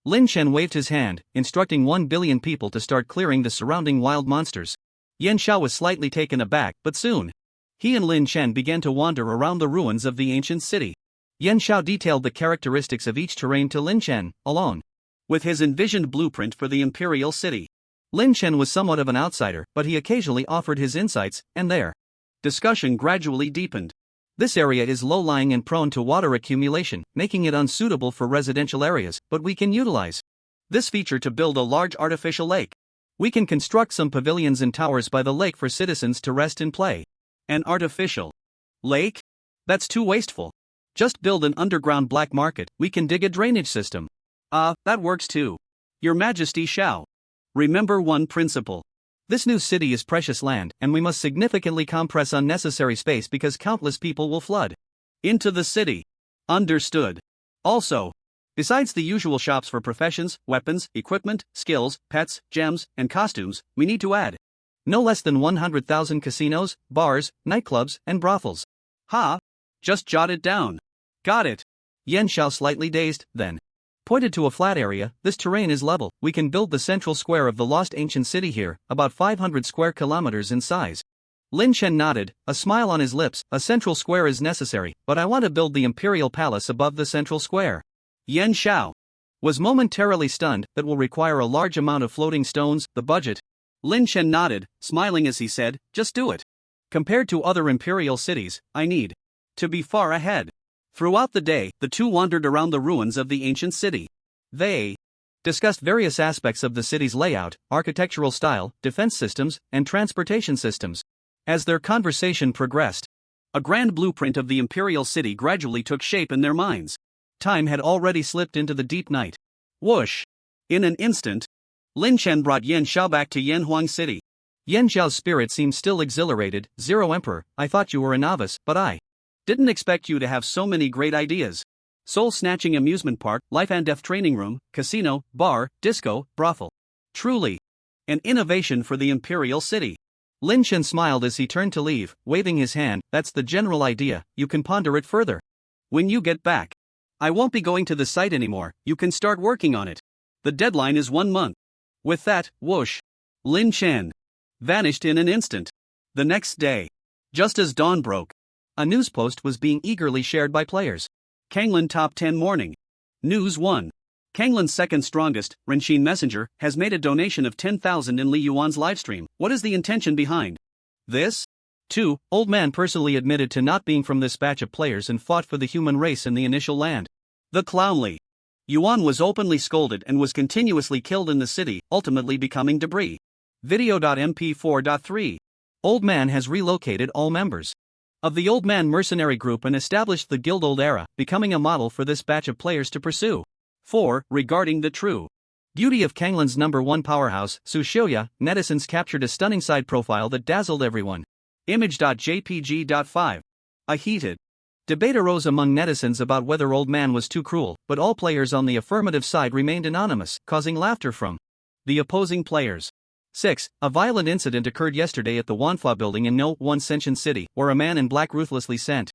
Lin Chen waved his hand, instructing 1 billion people to start clearing the surrounding wild monsters. Yan Xiao was slightly taken aback, but soon he and Lin Chen began to wander around the ruins of the ancient city. Yan Xiao detailed the characteristics of each terrain to Lin Chen, alone with his envisioned blueprint for the imperial city. Lin Chen was somewhat of an outsider, but he occasionally offered his insights, and their discussion gradually deepened. This area is low-lying and prone to water accumulation, making it unsuitable for residential areas, but we can utilize this feature to build a large artificial lake. We can construct some pavilions and towers by the lake for citizens to rest and play. An artificial Lake? That's too wasteful. Just build an underground black market, we can dig a drainage system. That works too. Your Majesty shall remember one principle. This new city is precious land, and we must significantly compress unnecessary space because countless people will flood into the city. Understood. Also, besides the usual shops for professions, weapons, equipment, skills, pets, gems, and costumes, we need to add no less than 100,000 casinos, bars, nightclubs, and brothels. Just jot it down. Got it. Yan Xiao, slightly dazed, then pointed to a flat area. This terrain is level. We can build the central square of the lost ancient city here, about 500 square kilometers in size. Lin Chen nodded, a smile on his lips. A central square is necessary, but I want to build the imperial palace above the central square. Yan Xiao was momentarily stunned. That will require a large amount of floating stones. The budget? Lin Chen nodded, smiling as he said, just do it. Compared to other imperial cities, I need to be far ahead. Throughout the day, the two wandered around the ruins of the ancient city. They discussed various aspects of the city's layout, architectural style, defense systems, and transportation systems. As their conversation progressed, a grand blueprint of the imperial city gradually took shape in their minds. Time had already slipped into the deep night. Whoosh! In an instant, Lin Chen brought Yan Xiao back to Yanhuang City. Yan Xiao's spirit seemed still exhilarated. Zero Emperor, I thought you were a novice, but I didn't expect you to have so many great ideas. Soul-snatching amusement park, life and death training room, casino, bar, disco, brothel. Truly an innovation for the imperial city. Lin Chen smiled as he turned to leave, waving his hand. That's the general idea, you can ponder it further when you get back. I won't be going to the site anymore, you can start working on it. The deadline is 1 month. With that, whoosh! Lin Chen vanished in an instant. The next day, just as dawn broke, a news post was being eagerly shared by players. Kanglin Top 10 Morning. News 1. Kanglin's second strongest, Renshin Messenger, has made a donation of 10,000 in Li Yuan's livestream. What is the intention behind this? 2. Old Man personally admitted to not being from this batch of players and fought for the human race in the initial land. The clownly Yuan was openly scolded and was continuously killed in the city, ultimately becoming debris. Video.mp4.3. Old Man has relocated all members of the Old Man mercenary group and established the Guild Old Era, becoming a model for this batch of players to pursue. 4. Regarding the true beauty of Kanglin's #1 powerhouse, Su Xiuya, netizens captured a stunning side profile that dazzled everyone. Image.jpg.5. A heated debate arose among netizens about whether Old Man was too cruel, but all players on the affirmative side remained anonymous, causing laughter from the opposing players. 6. A violent incident occurred yesterday at the Wanhua building in No. 1 Senshin City, where a man in black ruthlessly sent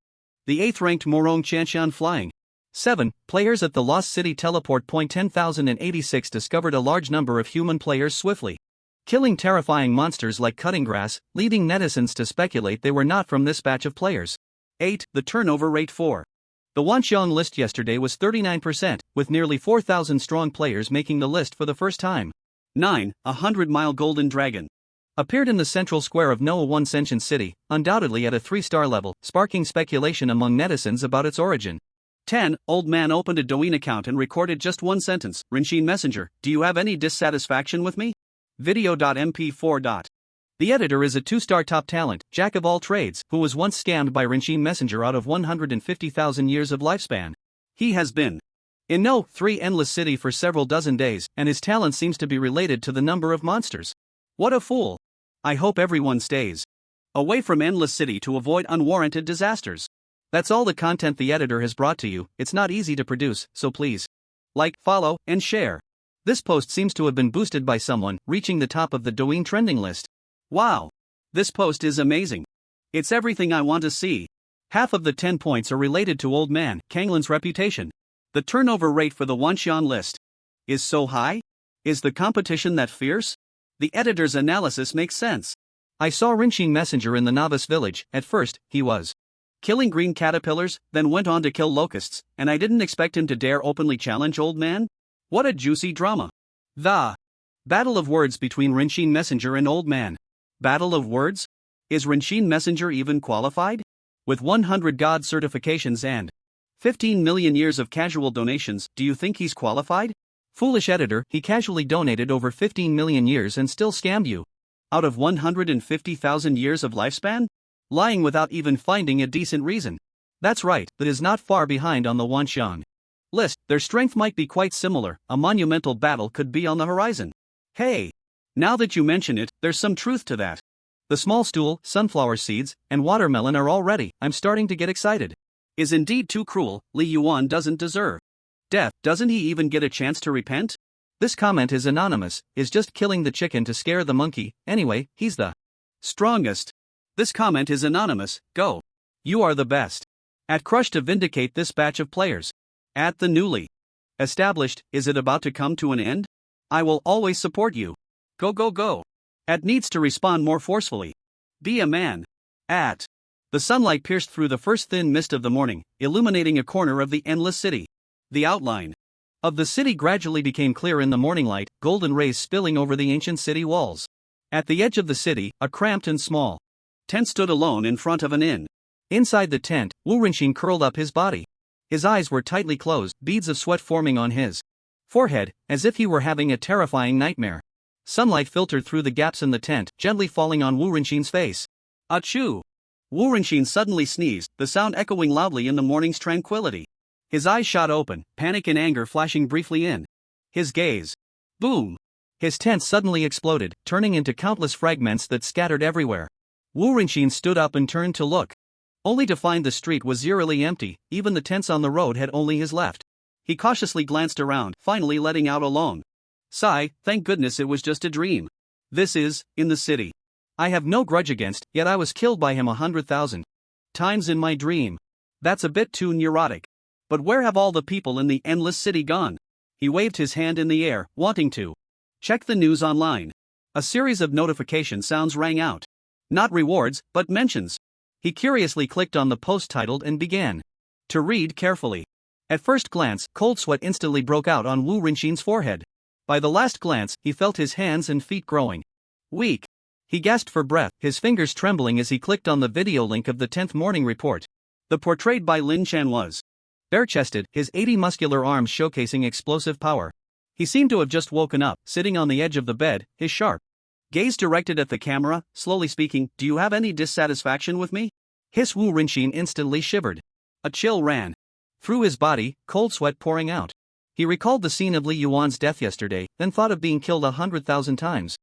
the 8th-ranked Morong Chanshan flying. 7. Players at the Lost City teleport point 10,086 discovered a large number of human players swiftly killing terrifying monsters like cutting grass, leading netizens to speculate they were not from this batch of players. 8. The turnover rate for the Wanxiang list yesterday was 39%, with nearly 4,000 strong players making the list for the first time. 9. A 100-mile golden dragon appeared in the central square of No. 1 Senshin City, undoubtedly at a 3-star level, sparking speculation among netizens about its origin. 10. Old Man opened a Douyin account and recorded just one sentence. Renshin Messenger, do you have any dissatisfaction with me? Video.mp4. The editor is a 2-star top talent, jack of all trades, who was once scammed by Renshin Messenger out of 150,000 years of lifespan. He has been in No. 3 Endless City for several dozen days, and his talent seems to be related to the number of monsters. What a fool! I hope everyone stays away from Endless City to avoid unwarranted disasters. That's all the content the editor has brought to you. It's not easy to produce, so please like, follow, and share. This post seems to have been boosted by someone, reaching the top of the Douyin trending list. Wow! This post is amazing. It's everything I want to see. Half of the 10 points are related to Old Man Kanglin's reputation. The turnover rate for the Wanxian list is so high? Is the competition that fierce? The editor's analysis makes sense. I saw Renshin Messenger in the novice village. At first, he was killing green caterpillars, then went on to kill locusts, and I didn't expect him to dare openly challenge Old Man? What a juicy drama. The battle of words between Renshin Messenger and Old Man. Battle of words? Is Renshin Messenger even qualified? With 100 God certifications and 15 million years of casual donations, do you think he's qualified? Foolish editor, he casually donated over 15 million years and still scammed you. Out of 150,000 years of lifespan? lying without even finding a decent reason. That's right, that is not far behind on the Wanxiang list. Their strength might be quite similar, a monumental battle could be on the horizon. Hey! Now that you mention it, there's some truth to that. The small stool, sunflower seeds, and watermelon are all ready. I'm starting to get excited. Is indeed too cruel. Li Yuan doesn't deserve death. Doesn't he even get a chance to repent? This comment is anonymous, is just killing the chicken to scare the monkey. Anyway, he's the strongest. This comment is anonymous. Go. You are the best. At Crush to vindicate this batch of players. At the newly established, is it about to come to an end? I will always support you. Go go go. At needs to respond more forcefully. Be a man. At the sunlight pierced through the first thin mist of the morning, illuminating a corner of the endless city. The outline of the city gradually became clear in the morning light, golden rays spilling over the ancient city walls. At the edge of the city, a cramped and small tent stood alone in front of an inn. Inside the tent, Wu Rinxin curled up his body. His eyes were tightly closed, beads of sweat forming on his forehead, as if he were having a terrifying nightmare. Sunlight filtered through the gaps in the tent, gently falling on Wu Rinxin's face. Achoo! Wu Rinxin suddenly sneezed, the sound echoing loudly in the morning's tranquility. His eyes shot open, panic and anger flashing briefly in his gaze. Boom! His tent suddenly exploded, turning into countless fragments that scattered everywhere. Wu Rinxin stood up and turned to look, only to find the street was eerily empty. Even the tents on the road had only his left. He cautiously glanced around, finally letting out a long sigh. Thank goodness it was just a dream. This is, in the city. I have no grudge against, yet I was killed by him 100,000 times in my dream. That's a bit too neurotic. But where have all the people in the endless city gone? He waved his hand in the air, wanting to check the news online. A series of notification sounds rang out. Not rewards, but mentions. He curiously clicked on the post titled and began to read carefully. At first glance, cold sweat instantly broke out on Wu Rinxin's forehead. By the last glance, he felt his hands and feet growing weak. He gasped for breath, his fingers trembling as he clicked on the video link of the 10th morning report. The portrayed by Lin Chen was bare-chested, his 80 muscular arms showcasing explosive power. He seemed to have just woken up, sitting on the edge of the bed, his sharp gaze directed at the camera, slowly speaking. Do you have any dissatisfaction with me? His Wu Rinxin instantly shivered. A chill ran through his body, cold sweat pouring out. He recalled the scene of Li Yuan's death yesterday, then thought of being killed 100,000 times.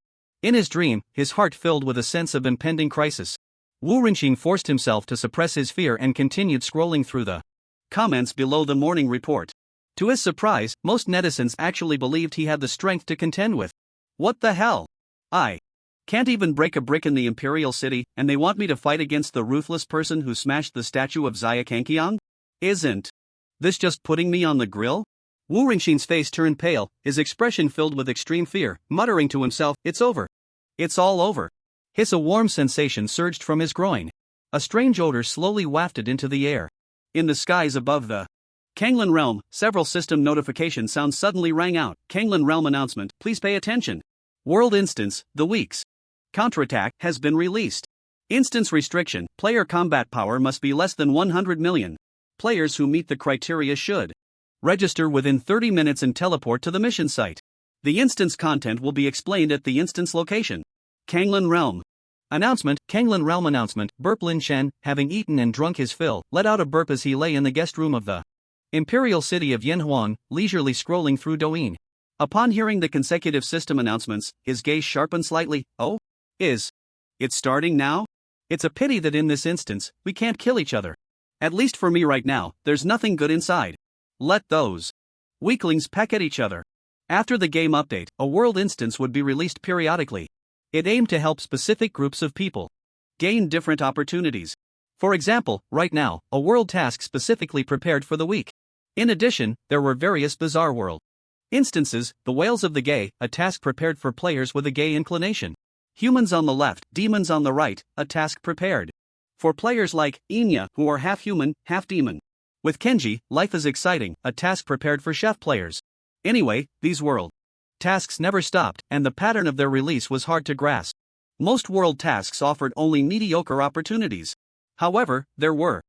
In his dream, his heart filled with a sense of impending crisis. Wu Rinxin forced himself to suppress his fear and continued scrolling through the comments below the morning report. To his surprise, most netizens actually believed he had the strength to contend with. What the hell? I can't even break a brick in the Imperial City, and they want me to fight against the ruthless person who smashed the statue of Xia Kangqiang? Isn't this just putting me on the grill? Wu Rinxin's face turned pale, his expression filled with extreme fear, muttering to himself, it's over. It's all over. A warm sensation surged from his groin. A strange odor slowly wafted into the air. In the skies above the Kanglan realm, several system notification sounds suddenly rang out. Kanglan realm announcement, please pay attention. World instance, the week's counterattack has been released. Instance restriction, player combat power must be less than 100 million. Players who meet the criteria should register within 30 minutes and teleport to the mission site. The instance content will be explained at the instance location. Kanglan Realm. Announcement, Kanglan Realm announcement, burp Lin Chen, having eaten and drunk his fill, let out a burp as he lay in the guest room of the Imperial City of Yanhuang, leisurely scrolling through Douyin. Upon hearing the consecutive system announcements, his gaze sharpened slightly. Oh? Is it starting now? It's a pity that in this instance, we can't kill each other. At least for me right now, there's nothing good inside. Let those weaklings peck at each other. After the game update, a world instance would be released periodically. It aimed to help specific groups of people gain different opportunities. For example, right now, a world task specifically prepared for the week. In addition, there were various bizarre world instances, the Whales of the Gay, a task prepared for players with a gay inclination. Humans on the left, demons on the right, a task prepared for players like Enya, who are half human, half demon. With Kenji, life is exciting, a task prepared for chef players. Anyway, these world tasks never stopped, and the pattern of their release was hard to grasp. Most world tasks offered only mediocre opportunities. However, there were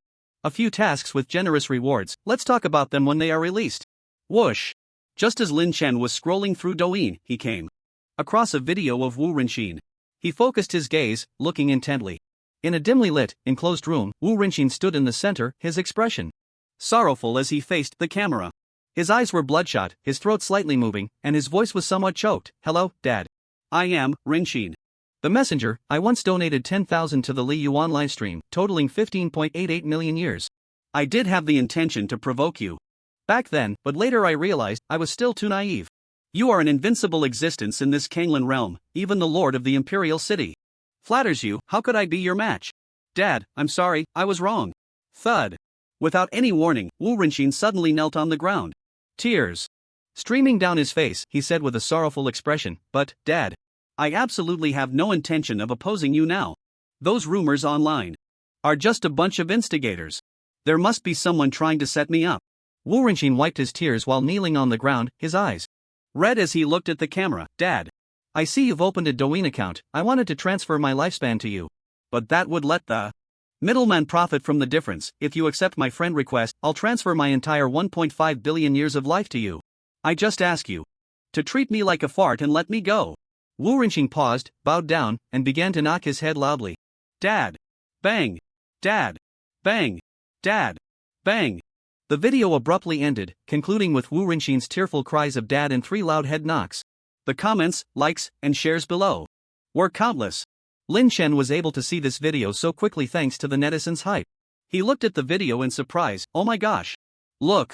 a few tasks with generous rewards. Let's talk about them when they are released. Whoosh! Just as Lin Chen was scrolling through Douyin, he came across a video of Wu Rinxin. He focused his gaze, looking intently In a dimly lit, enclosed room, Wu Rinxin stood in the center, his expression sorrowful as he faced the camera. His eyes were bloodshot, his throat slightly moving, and his voice was somewhat choked. "Hello, Dad. I am Rinxin, the messenger. I once donated 10,000 to the Li Yuan livestream, totaling 15.88 million years. I did have the intention to provoke you back then, but later I realized I was still too naive. You are an invincible existence in this Kanglan realm, even the lord of the imperial city flatters you. How could I be your match? Dad, I'm sorry, I was wrong." Thud. Without any warning, Wu Rinxin suddenly knelt on the ground. Tears streaming down his face, he said with a sorrowful expression, "But, Dad, I absolutely have no intention of opposing you now. Those rumors online are just a bunch of instigators. There must be someone trying to set me up." Wu Rinxin wiped his tears while kneeling on the ground, his eyes red as he looked at the camera. "Dad, I see you've opened a Douyin account. I wanted to transfer my lifespan to you, but that would let the middleman profit from the difference. If you accept my friend request, I'll transfer my entire 1.5 billion years of life to you. I just ask you to treat me like a fart and let me go." Wu Rinxin paused, bowed down, and began to knock his head loudly. "Dad! Bang! Dad! Bang! Dad! Bang!" The video abruptly ended, concluding with Wu Rinxin's tearful cries of "Dad" and 3 loud head knocks. The comments, likes, and shares below were countless. Lin Chen was able to see this video so quickly thanks to the netizens' hype. He looked at the video in surprise. "Oh my gosh! Look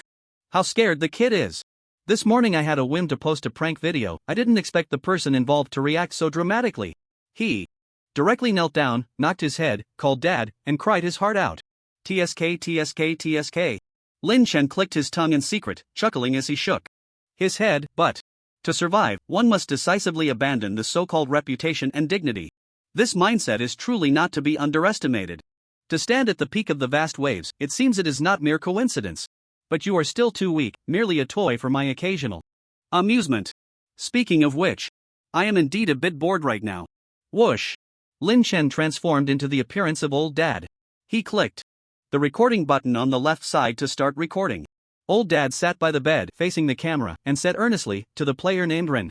how scared the kid is. This morning I had a whim to post a prank video. I didn't expect the person involved to react so dramatically. He directly knelt down, knocked his head, called Dad, and cried his heart out. TSK TSK TSK. Lin Chen clicked his tongue in secret, chuckling as he shook his head. But to survive, one must decisively abandon the so-called reputation and dignity. This mindset is truly not to be underestimated. To stand at the peak of the vast waves, it seems it is not mere coincidence. But you are still too weak, merely a toy for my occasional amusement. Speaking of which, I am indeed a bit bored right now." Whoosh! Lin Chen transformed into the appearance of old Dad. He clicked the recording button on the left side to start recording. Old Dad sat by the bed, facing the camera, and said earnestly to the player named Ren,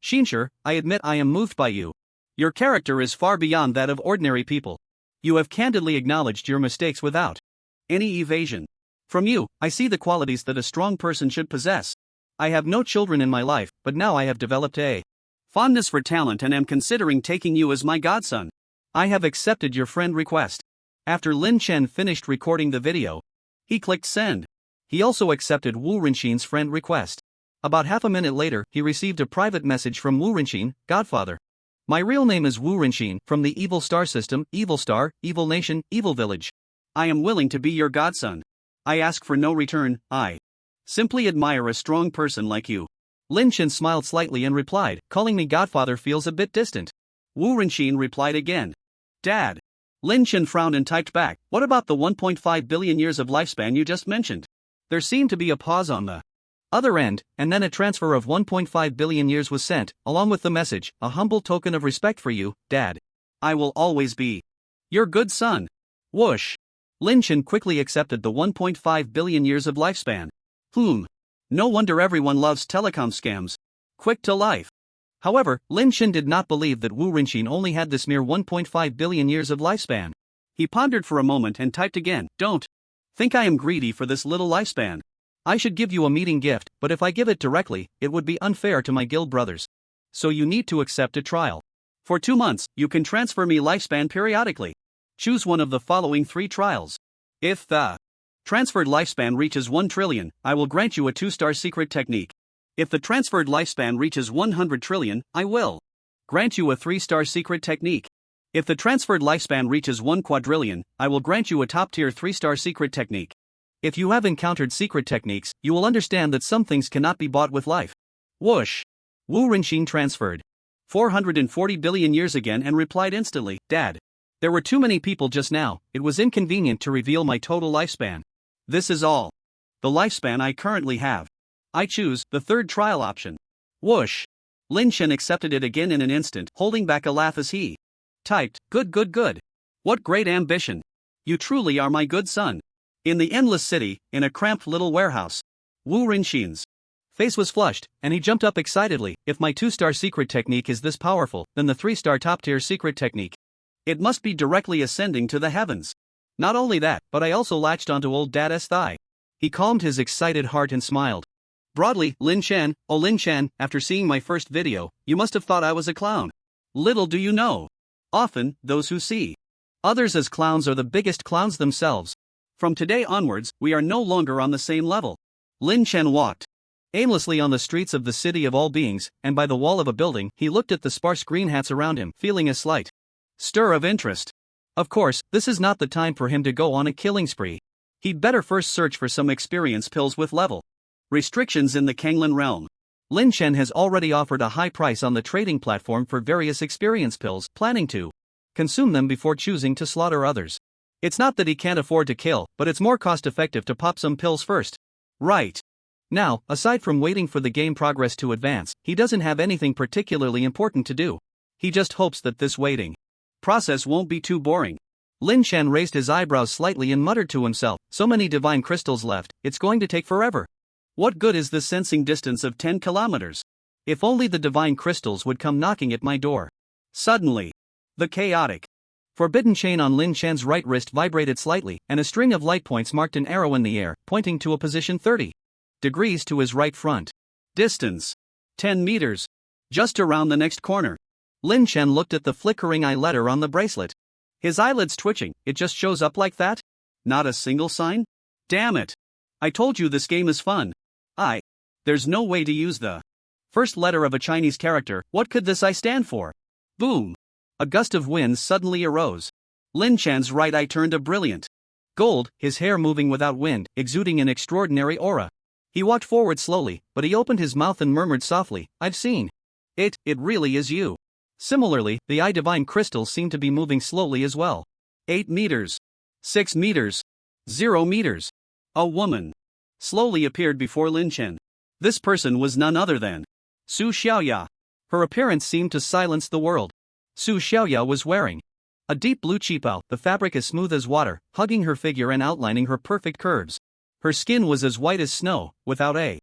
"Xinsher, I admit I am moved by you. Your character is far beyond that of ordinary people. You have candidly acknowledged your mistakes without any evasion. From you, I see the qualities that a strong person should possess. I have no children in my life, but now I have developed a fondness for talent and am considering taking you as my godson. I have accepted your friend request." After Lin Chen finished recording the video, he clicked send. He also accepted Wu Rinxin's friend request. About half a minute later, he received a private message from Wu Rinxin, "Godfather. My real name is Wu Rinxin, from the Evil Star System, Evil Star, Evil Nation, Evil Village. I am willing to be your godson. I ask for no return. I simply admire a strong person like you." Lin Chen smiled slightly and replied, "Calling me godfather feels a bit distant." Wu Rinxin replied again, "Dad." Lin Chen frowned and typed back, "What about the 1.5 billion years of lifespan you just mentioned?" There seemed to be a pause on the other end, and then a transfer of 1.5 billion years was sent, along with the message, "A humble token of respect for you, Dad. I will always be your good son." Whoosh! Lin Chen quickly accepted the 1.5 billion years of lifespan. No wonder everyone loves telecom scams. Quick to life. However, Lin Chen did not believe that Wu Rinxin only had this mere 1.5 billion years of lifespan. He pondered for a moment and typed again, "Don't think I am greedy for this little lifespan. I should give you a meeting gift, but if I give it directly, it would be unfair to my guild brothers. So you need to accept a trial. For 2 months, you can transfer me lifespan periodically. Choose one of the following 3 trials. If the transferred lifespan reaches 1 trillion, I will grant you a 2-star secret technique. If the transferred lifespan reaches 100 trillion, I will grant you a 3-star secret technique. If the transferred lifespan reaches 1 quadrillion, I will grant you a top-tier 3-star secret technique. If you have encountered secret techniques, you will understand that some things cannot be bought with life." Whoosh! Wu Rinxin transferred 440 billion years again and replied instantly, "Dad. There were too many people just now, it was inconvenient to reveal my total lifespan. This is all the lifespan I currently have. I choose the 3rd trial option." Whoosh! Lin Chen accepted it again in an instant, holding back a laugh as he typed, Good. What great ambition. You truly are my good son." In the endless city, in a cramped little warehouse, Wu Rinxin's face was flushed, and he jumped up excitedly. "If my 2-star secret technique is this powerful, then the 3-star top-tier secret technique It must be directly ascending to the heavens. Not only that, but I also latched onto old Dad's thigh. He calmed his excited heart and smiled. Broadly, Lin Chen, oh Lin Chen, after seeing my first video, you must have thought I was a clown. Little do you know. Often, those who see others as clowns are the biggest clowns themselves. From today onwards, we are no longer on the same level. Lin Chen walked aimlessly on the streets of the city of all beings, and by the wall of a building, he looked at the sparse green hats around him, feeling a slight stir of interest. Of course, this is not the time for him to go on a killing spree. He'd better first search for some experience pills with level restrictions in the Kanglin realm. Lin Chen has already offered a high price on the trading platform for various experience pills, planning to consume them before choosing to slaughter others. It's not that he can't afford to kill, but it's more cost-effective to pop some pills first. Right. Now, aside from waiting for the game progress to advance, he doesn't have anything particularly important to do. He just hopes that this waiting process won't be too boring. Lin Chen raised his eyebrows slightly and muttered to himself, so many divine crystals left, it's going to take forever. What good is the sensing distance of 10 kilometers? If only the divine crystals would come knocking at my door. Suddenly, the chaotic forbidden chain on Lin Chen's right wrist vibrated slightly, and a string of light points marked an arrow in the air, pointing to a position 30 degrees to his right front. Distance 10 meters. Just around the next corner. Lin Chen looked at the flickering eye letter on the bracelet. His eyelids twitching. It just shows up like that? Not a single sign? Damn it. I told you this game is fun. There's no way to use the first letter of a Chinese character. What could this I stand for? Boom. A gust of wind suddenly arose. Lin Chen's right eye turned a brilliant gold, his hair moving without wind, exuding an extraordinary aura. He walked forward slowly, but he opened his mouth and murmured softly, I've seen it really is you. Similarly, the eye divine crystals seemed to be moving slowly as well. 8 meters. 6 meters. 0 meters. A woman slowly appeared before Lin Chen. This person was none other than Su Xiaoya. Her appearance seemed to silence the world. Su Xiaoya was wearing a deep blue qipao, the fabric as smooth as water, hugging her figure and outlining her perfect curves. Her skin was as white as snow, without a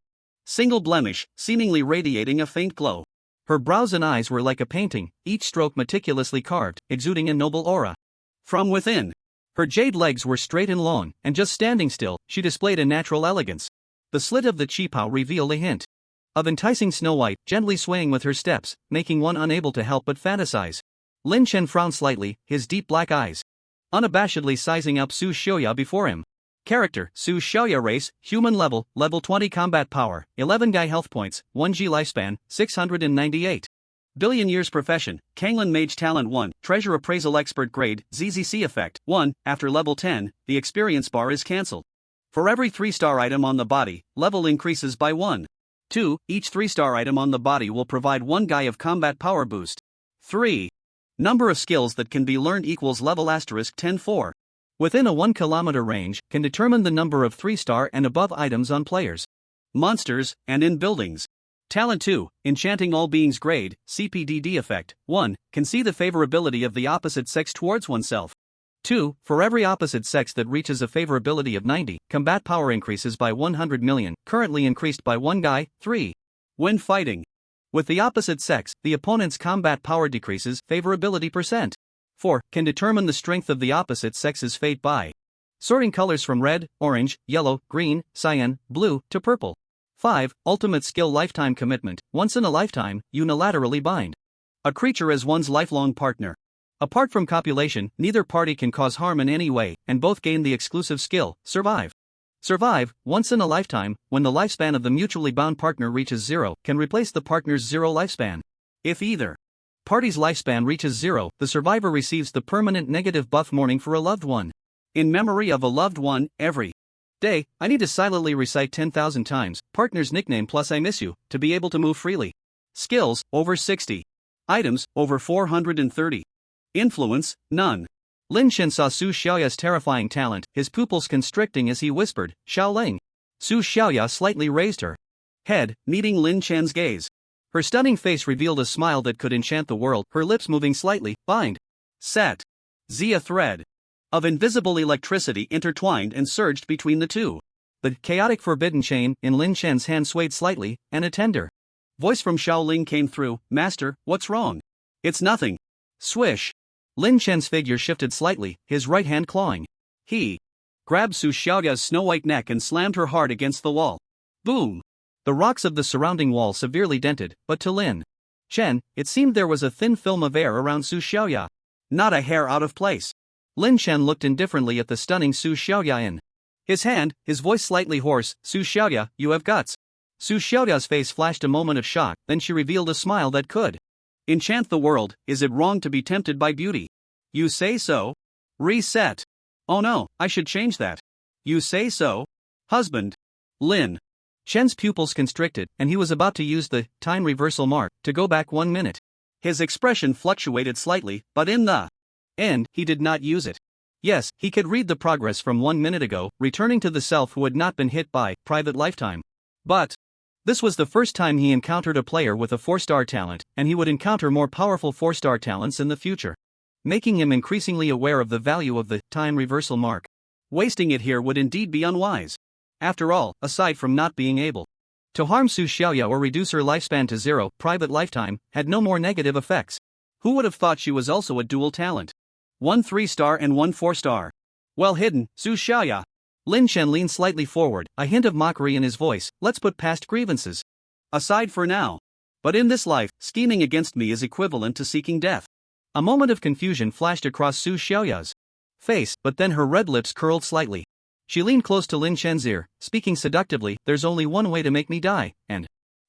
single blemish, seemingly radiating a faint glow. Her brows and eyes were like a painting, each stroke meticulously carved, exuding a noble aura. From within, her jade legs were straight and long, and just standing still, she displayed a natural elegance. The slit of the qipao revealed a hint of enticing Snow White, gently swaying with her steps, making one unable to help but fantasize. Lin Chen frowned slightly, his deep black eyes unabashedly sizing up Su Xiaoya before him. Character, Su Xiaoya. Race, human. Level 20. Combat power, 11 Guy health points, 1 G lifespan, 698 billion years. Profession, Kanglin Mage. Talent 1, Treasure Appraisal Expert. Grade, ZZC. Effect 1, after level 10, the experience bar is cancelled. For every 3-star item on the body, level increases by 1. 2, each 3-star item on the body will provide 1 Guy of combat power boost. 3. Number of skills that can be learned equals level *10. 4. Within a 1 kilometer range, can determine the number of 3-star and above items on players, monsters, and in buildings. Talent 2, Enchanting All Beings. Grade, CPDD. Effect 1, can see the favorability of the opposite sex towards oneself. 2, for every opposite sex that reaches a favorability of 90, combat power increases by 100 million, currently increased by 1 Guy. 3. When fighting with the opposite sex, the opponent's combat power decreases, favorability %. 4, can determine the strength of the opposite sex's fate by sorting colors from red, orange, yellow, green, cyan, blue, to purple. 5, ultimate skill. Lifetime commitment, once in a lifetime, unilaterally bind a creature as one's lifelong partner. Apart from copulation, neither party can cause harm in any way, and both gain the exclusive skill, survive. Survive, once in a lifetime, when the lifespan of the mutually bound partner reaches 0, can replace the partner's 0 lifespan. If either party's lifespan reaches 0, the survivor receives the permanent negative buff mourning for a loved one. In memory of a loved one, every day, I need to silently recite 10,000 times, partner's nickname plus I miss you, to be able to move freely. Skills, over 60. Items, over 430. Influence, none. Lin Chen saw Su Xiaoya's terrifying talent, his pupils constricting as he whispered, Xiaoling. Su Xiaoya slightly raised her head, meeting Lin Chen's gaze. Her stunning face revealed a smile that could enchant the world, her lips moving slightly, bind. Set. A thread of invisible electricity intertwined and surged between the two. The chaotic forbidden chain in Lin Chen's hand swayed slightly, and a tender voice from Xiaoling came through, Master, what's wrong? It's nothing. Swish. Lin Chen's figure shifted slightly, his right hand clawing. He grabbed Su Xiaoya's snow-white neck and slammed her hard against the wall. Boom! The rocks of the surrounding wall severely dented, but to Lin Chen, it seemed there was a thin film of air around Su Xiaoya. Not a hair out of place. Lin Chen looked indifferently at the stunning Su Xiaoya in his hand, his voice slightly hoarse. Su Xiaoya, you have guts. Su Xiaoya's face flashed a moment of shock, then she revealed a smile that could enchant the world. Is it wrong to be tempted by beauty? You say so? Reset. Oh no, I should change that. You say so? Husband. Lin Chen's pupils constricted, and he was about to use the time reversal mark to go back 1 minute. His expression fluctuated slightly, but in the end, he did not use it. Yes, he could read the progress from 1 minute ago, returning to the self who had not been hit by private lifetime. But this was the first time he encountered a player with a 4-star talent, and he would encounter more powerful 4-star talents in the future, making him increasingly aware of the value of the time reversal mark. Wasting it here would indeed be unwise. After all, aside from not being able to harm Su Xiaoya or reduce her lifespan to 0, private lifetime had no more negative effects. Who would have thought she was also a dual talent? 1 3-star and 1 4-star. Well hidden, Su Xiaoya. Lin Chen leaned slightly forward, a hint of mockery in his voice. Let's put past grievances aside for now. But in this life, scheming against me is equivalent to seeking death. A moment of confusion flashed across Su Xiaoya's face, but then her red lips curled slightly. She leaned close to Lin Chen's ear, speaking seductively. There's only one way to make me die, and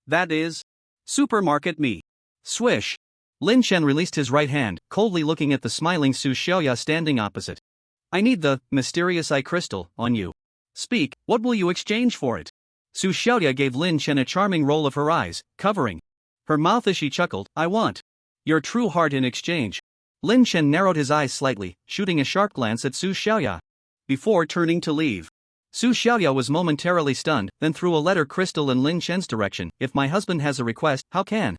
that is supermarket me. Swish. Lin Chen released his right hand, coldly looking at the smiling Su Xiaoya standing opposite. I need the mysterious eye crystal on you. Speak, what will you exchange for it? Su Xiaoya gave Lin Chen a charming roll of her eyes, covering her mouth as she chuckled. I want your true heart in exchange. Lin Chen narrowed his eyes slightly, shooting a sharp glance at Su Xiaoya before turning to leave. Su Xiaoya was momentarily stunned, then threw a letter crystal in Lin Chen's direction. If my husband has a request, how can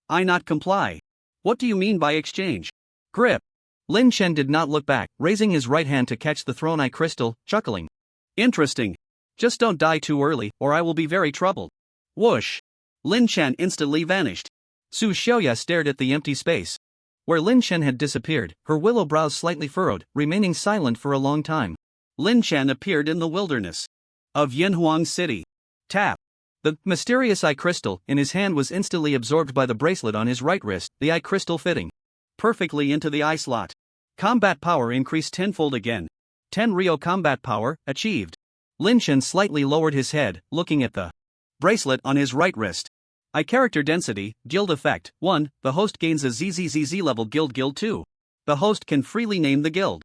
I not comply? What do you mean by exchange? Grip. Lin Chen did not look back, raising his right hand to catch the thrown eye crystal, chuckling. Interesting. Just don't die too early, or I will be very troubled. Whoosh. Lin Chen instantly vanished. Su Xiaoya stared at the empty space where Lin Chen had disappeared, her willow brows slightly furrowed, remaining silent for a long time. Lin Chen appeared in the wilderness of Yanhuang City. Tap. The mysterious eye crystal in his hand was instantly absorbed by the bracelet on his right wrist, the eye crystal fitting perfectly into the eye slot. Combat power increased tenfold again. 10 Rio combat power achieved. Lin Chen slightly lowered his head, looking at the bracelet on his right wrist. Eye character density, guild effect. 1. The host gains a ZZZZ level guild. Guild 2. The host can freely name the guild.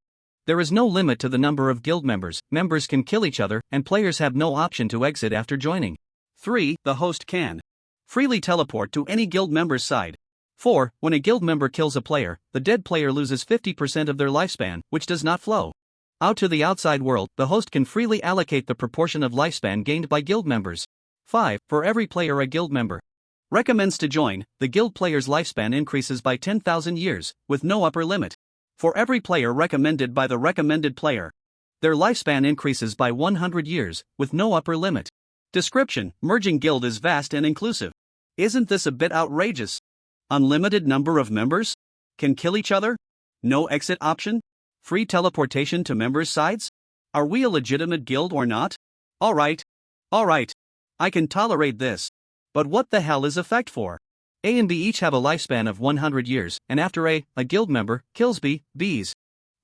There is no limit to the number of guild members. Members can kill each other, and players have no option to exit after joining. 3. The host can freely teleport to any guild member's side. 4. When a guild member kills a player, the dead player loses 50% of their lifespan, which does not flow out to the outside world. The host can freely allocate the proportion of lifespan gained by guild members. 5. For every player a guild member recommends to join, the guild player's lifespan increases by 10,000 years, with no upper limit. For every player recommended by the recommended player, their lifespan increases by 100 years, with no upper limit. Description: merging guild is vast and inclusive. Isn't this a bit outrageous? Unlimited number of members? Can kill each other? No exit option? Free teleportation to members' sides? Are we a legitimate guild or not? Alright. I can tolerate this. But what the hell is effect for? A and B each have a lifespan of 100 years, and after a guild member kills B's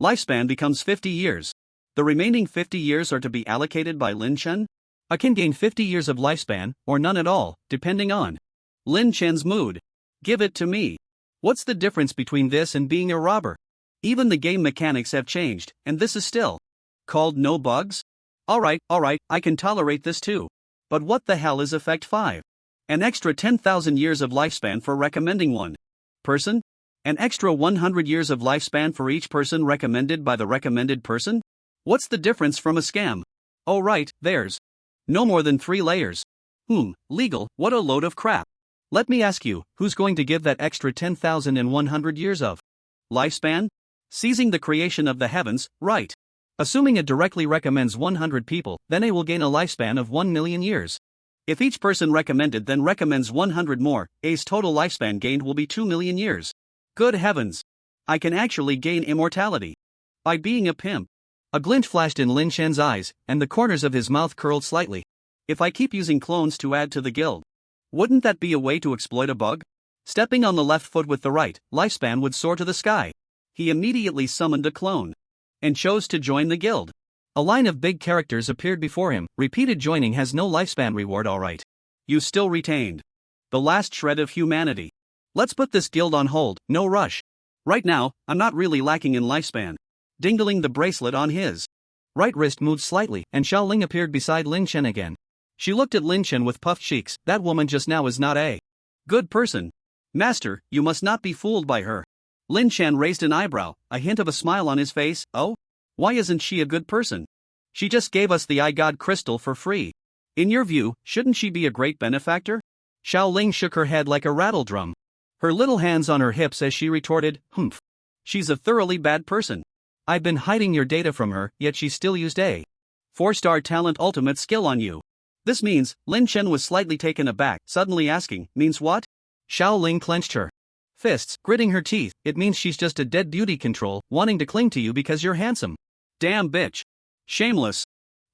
lifespan becomes 50 years. The remaining 50 years are to be allocated by Lin Chen? A can gain 50 years of lifespan, or none at all, depending on Lin Chen's mood. Give it to me. What's the difference between this and being a robber? Even the game mechanics have changed, and this is still called no bugs? Alright, I can tolerate this too. But what the hell is effect 5? An extra 10,000 years of lifespan for recommending one person? An extra 100 years of lifespan for each person recommended by the recommended person? What's the difference from a scam? Oh right, there's no more than 3 layers. Legal, what a load of crap. Let me ask you, who's going to give that extra 10,100 years of lifespan? Seizing the creation of the heavens, right. Assuming it directly recommends 100 people, then A will gain a lifespan of 1 million years. If each person recommended then recommends 100 more, A's total lifespan gained will be 2 million years. Good heavens. I can actually gain immortality. By being a pimp. A glint flashed in Lin Chen's eyes, and the corners of his mouth curled slightly. If I keep using clones to add to the guild, wouldn't that be a way to exploit a bug? Stepping on the left foot with the right, lifespan would soar to the sky. He immediately summoned a clone and chose to join the guild. A line of big characters appeared before him. Repeated joining has no lifespan reward, alright. You still retained the last shred of humanity. Let's put this guild on hold, no rush. Right now, I'm not really lacking in lifespan. Dingling the bracelet on his right wrist moved slightly, and Xiao Ling appeared beside Lin Chen again. She looked at Lin Chen with puffed cheeks. That woman just now is not a good person. Master, you must not be fooled by her. Lin Chen raised an eyebrow, a hint of a smile on his face. Oh? Why isn't she a good person? She just gave us the God crystal for free. In your view, shouldn't she be a great benefactor? Xiao Ling shook her head like a rattledrum, her little hands on her hips as she retorted, humph. She's a thoroughly bad person. I've been hiding your data from her, yet she still used a 4-star talent ultimate skill on you. This means, Lin Chen was slightly taken aback, suddenly asking, means what? Xiao Ling clenched her fists, gritting her teeth. It means she's just a dead beauty control, wanting to cling to you because you're handsome. Damn bitch. Shameless.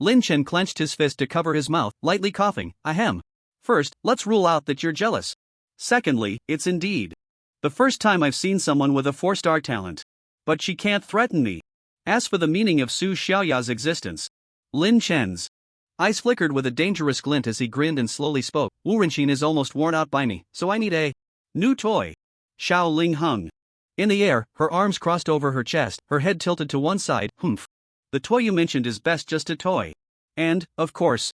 Lin Chen clenched his fist to cover his mouth, lightly coughing. Ahem. First, let's rule out that you're jealous. Secondly, it's indeed the first time I've seen someone with a 4-star talent. But she can't threaten me. As for the meaning of Su Xiaoya's existence, Lin Chen's eyes flickered with a dangerous glint as he grinned and slowly spoke. Wu Renqin is almost worn out by me, so I need a new toy. Xiao Ling hung in the air, her arms crossed over her chest, her head tilted to one side. Humph. The toy you mentioned is best just a toy. And, of course,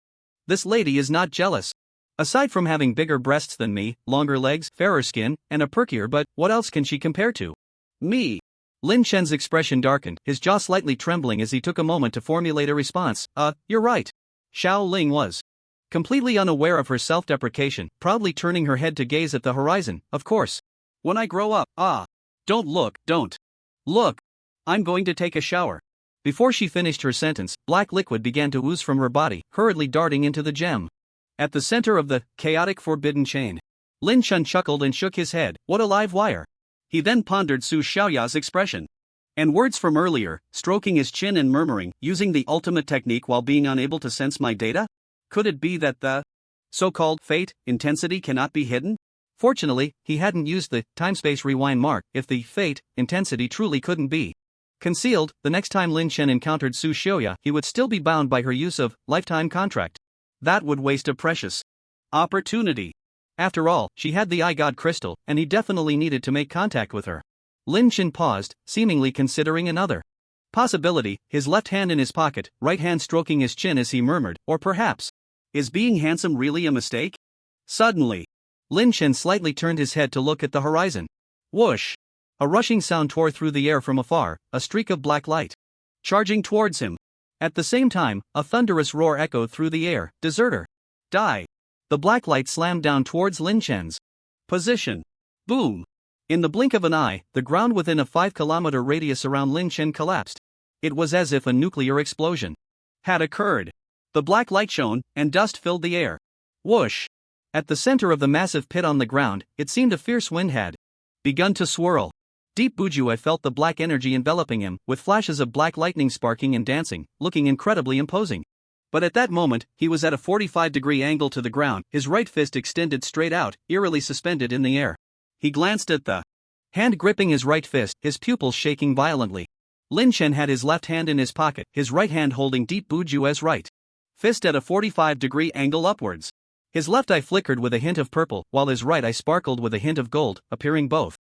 this lady is not jealous. Aside from having bigger breasts than me, longer legs, fairer skin, and a perkier butt, what else can she compare to me? Lin Chen's expression darkened, his jaw slightly trembling as he took a moment to formulate a response. You're right. Xiao Ling was completely unaware of her self-deprecation, proudly turning her head to gaze at the horizon. Of course. When I grow up, don't look. I'm going to take a shower. Before she finished her sentence, black liquid began to ooze from her body, hurriedly darting into the gem. At the center of the chaotic forbidden chain, Lin Chen chuckled and shook his head. What a live wire. He then pondered Su Xiaoya's expression and words from earlier, stroking his chin and murmuring, using the ultimate technique while being unable to sense my data? Could it be that the so-called fate intensity cannot be hidden? Fortunately, he hadn't used the time-space rewind mark. If the fate intensity truly couldn't be concealed, the next time Lin Chen encountered Su Xiaoya, he would still be bound by her use of lifetime contract. That would waste a precious opportunity. After all, she had the God crystal, and he definitely needed to make contact with her. Lin Chen paused, seemingly considering another possibility, his left hand in his pocket, right hand stroking his chin as he murmured, or perhaps, is being handsome really a mistake? Suddenly, Lin Chen slightly turned his head to look at the horizon. Whoosh! A rushing sound tore through the air from afar, a streak of black light charging towards him. At the same time, a thunderous roar echoed through the air. Deserter! Die! The black light slammed down towards Lin Chen's position. Boom! In the blink of an eye, the ground within a 5-kilometer radius around Lin Chen collapsed. It was as if a nuclear explosion had occurred. The black light shone, and dust filled the air. Whoosh! At the center of the massive pit on the ground, it seemed a fierce wind had begun to swirl. Deep Bujue felt the black energy enveloping him, with flashes of black lightning sparking and dancing, looking incredibly imposing. But at that moment, he was at a 45-degree angle to the ground, his right fist extended straight out, eerily suspended in the air. He glanced at the hand gripping his right fist, his pupils shaking violently. Lin Chen had his left hand in his pocket, his right hand holding Deep Bujue's right fist at a 45-degree angle upwards. His left eye flickered with a hint of purple, while his right eye sparkled with a hint of gold, appearing both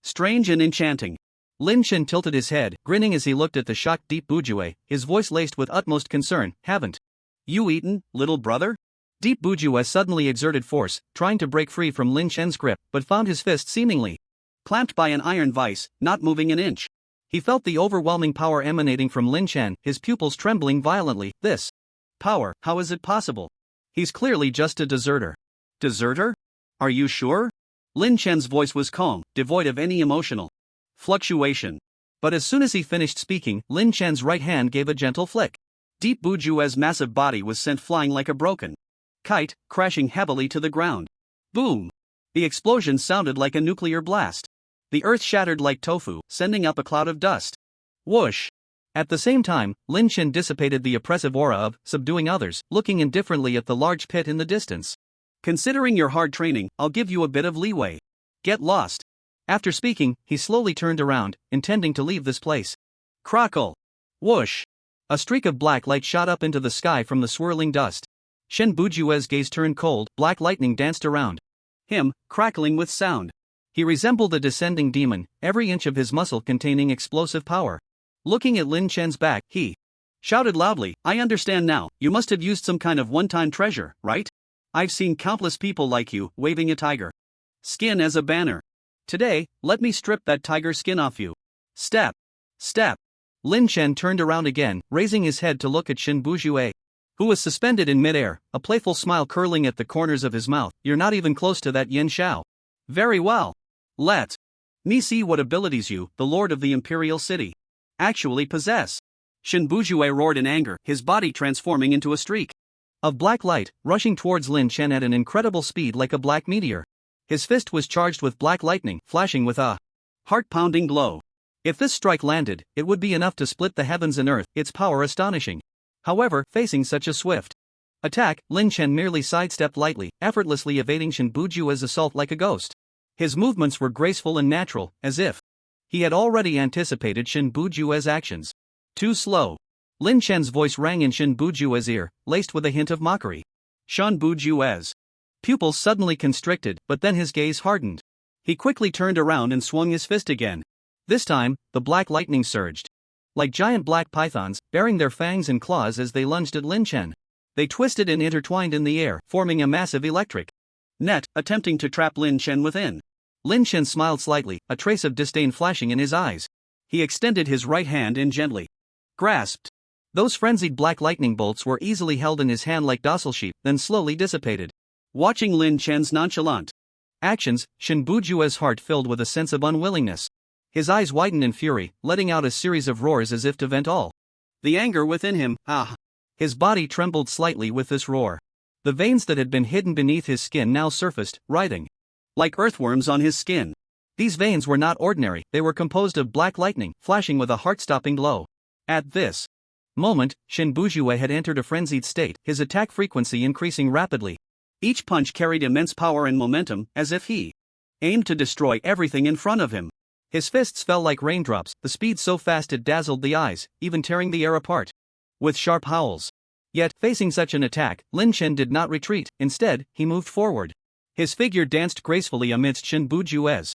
strange and enchanting. Lin Chen tilted his head, grinning as he looked at the shocked Deep Bujue, his voice laced with utmost concern. Haven't you eaten, little brother? Deep Bujue suddenly exerted force, trying to break free from Lin Chen's grip, but found his fist seemingly clamped by an iron vice, not moving an inch. He felt the overwhelming power emanating from Lin Chen, his pupils trembling violently. This power, how is it possible? He's clearly just a deserter. Deserter? Are you sure? Lin Chen's voice was calm, devoid of any emotional fluctuation. But as soon as he finished speaking, Lin Chen's right hand gave a gentle flick. Deep Bujue's massive body was sent flying like a broken kite, crashing heavily to the ground. Boom! The explosion sounded like a nuclear blast. The earth shattered like tofu, sending up a cloud of dust. Whoosh! At the same time, Lin Chen dissipated the oppressive aura of subduing others, looking indifferently at the large pit in the distance. Considering your hard training, I'll give you a bit of leeway. Get lost. After speaking, he slowly turned around, intending to leave this place. Crackle! Whoosh! A streak of black light shot up into the sky from the swirling dust. Shen Bujue's gaze turned cold, black lightning danced around him, crackling with sound. He resembled a descending demon, every inch of his muscle containing explosive power. Looking at Lin Chen's back, he shouted loudly, I understand now, you must have used some kind of one-time treasure, right? I've seen countless people like you, waving a tiger skin as a banner. Today, let me strip that tiger skin off you. Step. Step. Lin Chen turned around again, raising his head to look at Shen Bujue, who was suspended in midair, a playful smile curling at the corners of his mouth. You're not even close to that Yin Xiao. Very well. Let me see what abilities you, the Lord of the Imperial City, actually possess. Shen Bujue roared in anger, his body transforming into a streak of black light, rushing towards Lin Chen at an incredible speed like a black meteor. His fist was charged with black lightning, flashing with a heart-pounding glow. If this strike landed, it would be enough to split the heavens and earth, its power astonishing. However, facing such a swift attack, Lin Chen merely sidestepped lightly, effortlessly evading Shen Bujue's assault like a ghost. His movements were graceful and natural, as if he had already anticipated Shen Bujue's actions. Too slow. Lin Chen's voice rang in Shen Bujue's ear, laced with a hint of mockery. Shen Bujue's pupils suddenly constricted, but then his gaze hardened. He quickly turned around and swung his fist again. This time, the black lightning surged like giant black pythons, baring their fangs and claws as they lunged at Lin Chen. They twisted and intertwined in the air, forming a massive electric net, attempting to trap Lin Chen within. Lin Chen smiled slightly, a trace of disdain flashing in his eyes. He extended his right hand and gently grasped. Those frenzied black lightning bolts were easily held in his hand like docile sheep, then slowly dissipated. Watching Lin Chen's nonchalant actions, Shen Bujue's heart filled with a sense of unwillingness. His eyes widened in fury, letting out a series of roars as if to vent all the anger within him. His body trembled slightly with this roar. The veins that had been hidden beneath his skin now surfaced, writhing like earthworms on his skin. These veins were not ordinary, they were composed of black lightning, flashing with a heart-stopping glow. At this moment, Shen Bujue had entered a frenzied state, his attack frequency increasing rapidly. Each punch carried immense power and momentum, as if he aimed to destroy everything in front of him. His fists fell like raindrops, the speed so fast it dazzled the eyes, even tearing the air apart with sharp howls. Yet, facing such an attack, Lin Chen did not retreat, instead, he moved forward. His figure danced gracefully amidst Shen Bujue's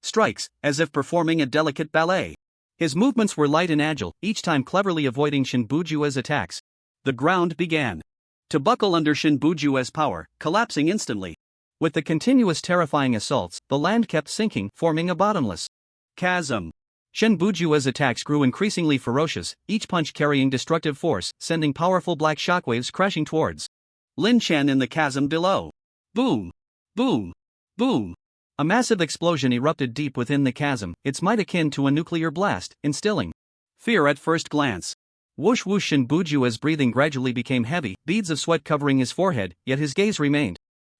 strikes, as if performing a delicate ballet. His movements were light and agile, each time cleverly avoiding Shen Bujue's attacks. The ground began to buckle under Shen Bujue's power, collapsing instantly. With the continuous terrifying assaults, the land kept sinking, forming a bottomless chasm. Shen Bujue's attacks grew increasingly ferocious, each punch carrying destructive force, sending powerful black shockwaves crashing towards Lin Chen in the chasm below. Boom! Boom! Boom! A massive explosion erupted deep within the chasm, its might akin to a nuclear blast, instilling fear at first glance. Whoosh whoosh! Shen Bujue's breathing gradually became heavy, beads of sweat covering his forehead, yet his gaze remained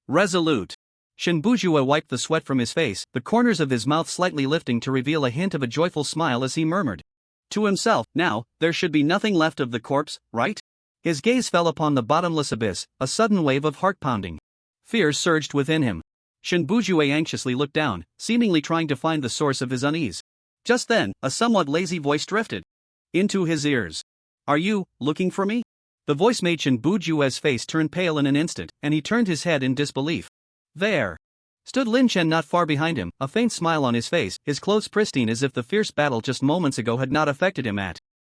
resolute. Shen Bujue wiped the sweat from his face, the corners of his mouth slightly lifting to reveal a hint of a joyful smile as he murmured to himself, now, there should be nothing left of the corpse, right? His gaze fell upon the bottomless abyss, a sudden wave of heart-pounding fear surged within him. Shen Bujue anxiously looked down, seemingly trying to find the source of his unease. Just then, a somewhat lazy voice drifted into his ears. Are you looking for me? The voice made Shen Bujue's face turn pale in an instant, and he turned his head in disbelief. There stood Lin Chen not far behind him, a faint smile on his face, his clothes pristine as if the fierce battle just moments ago had not affected him at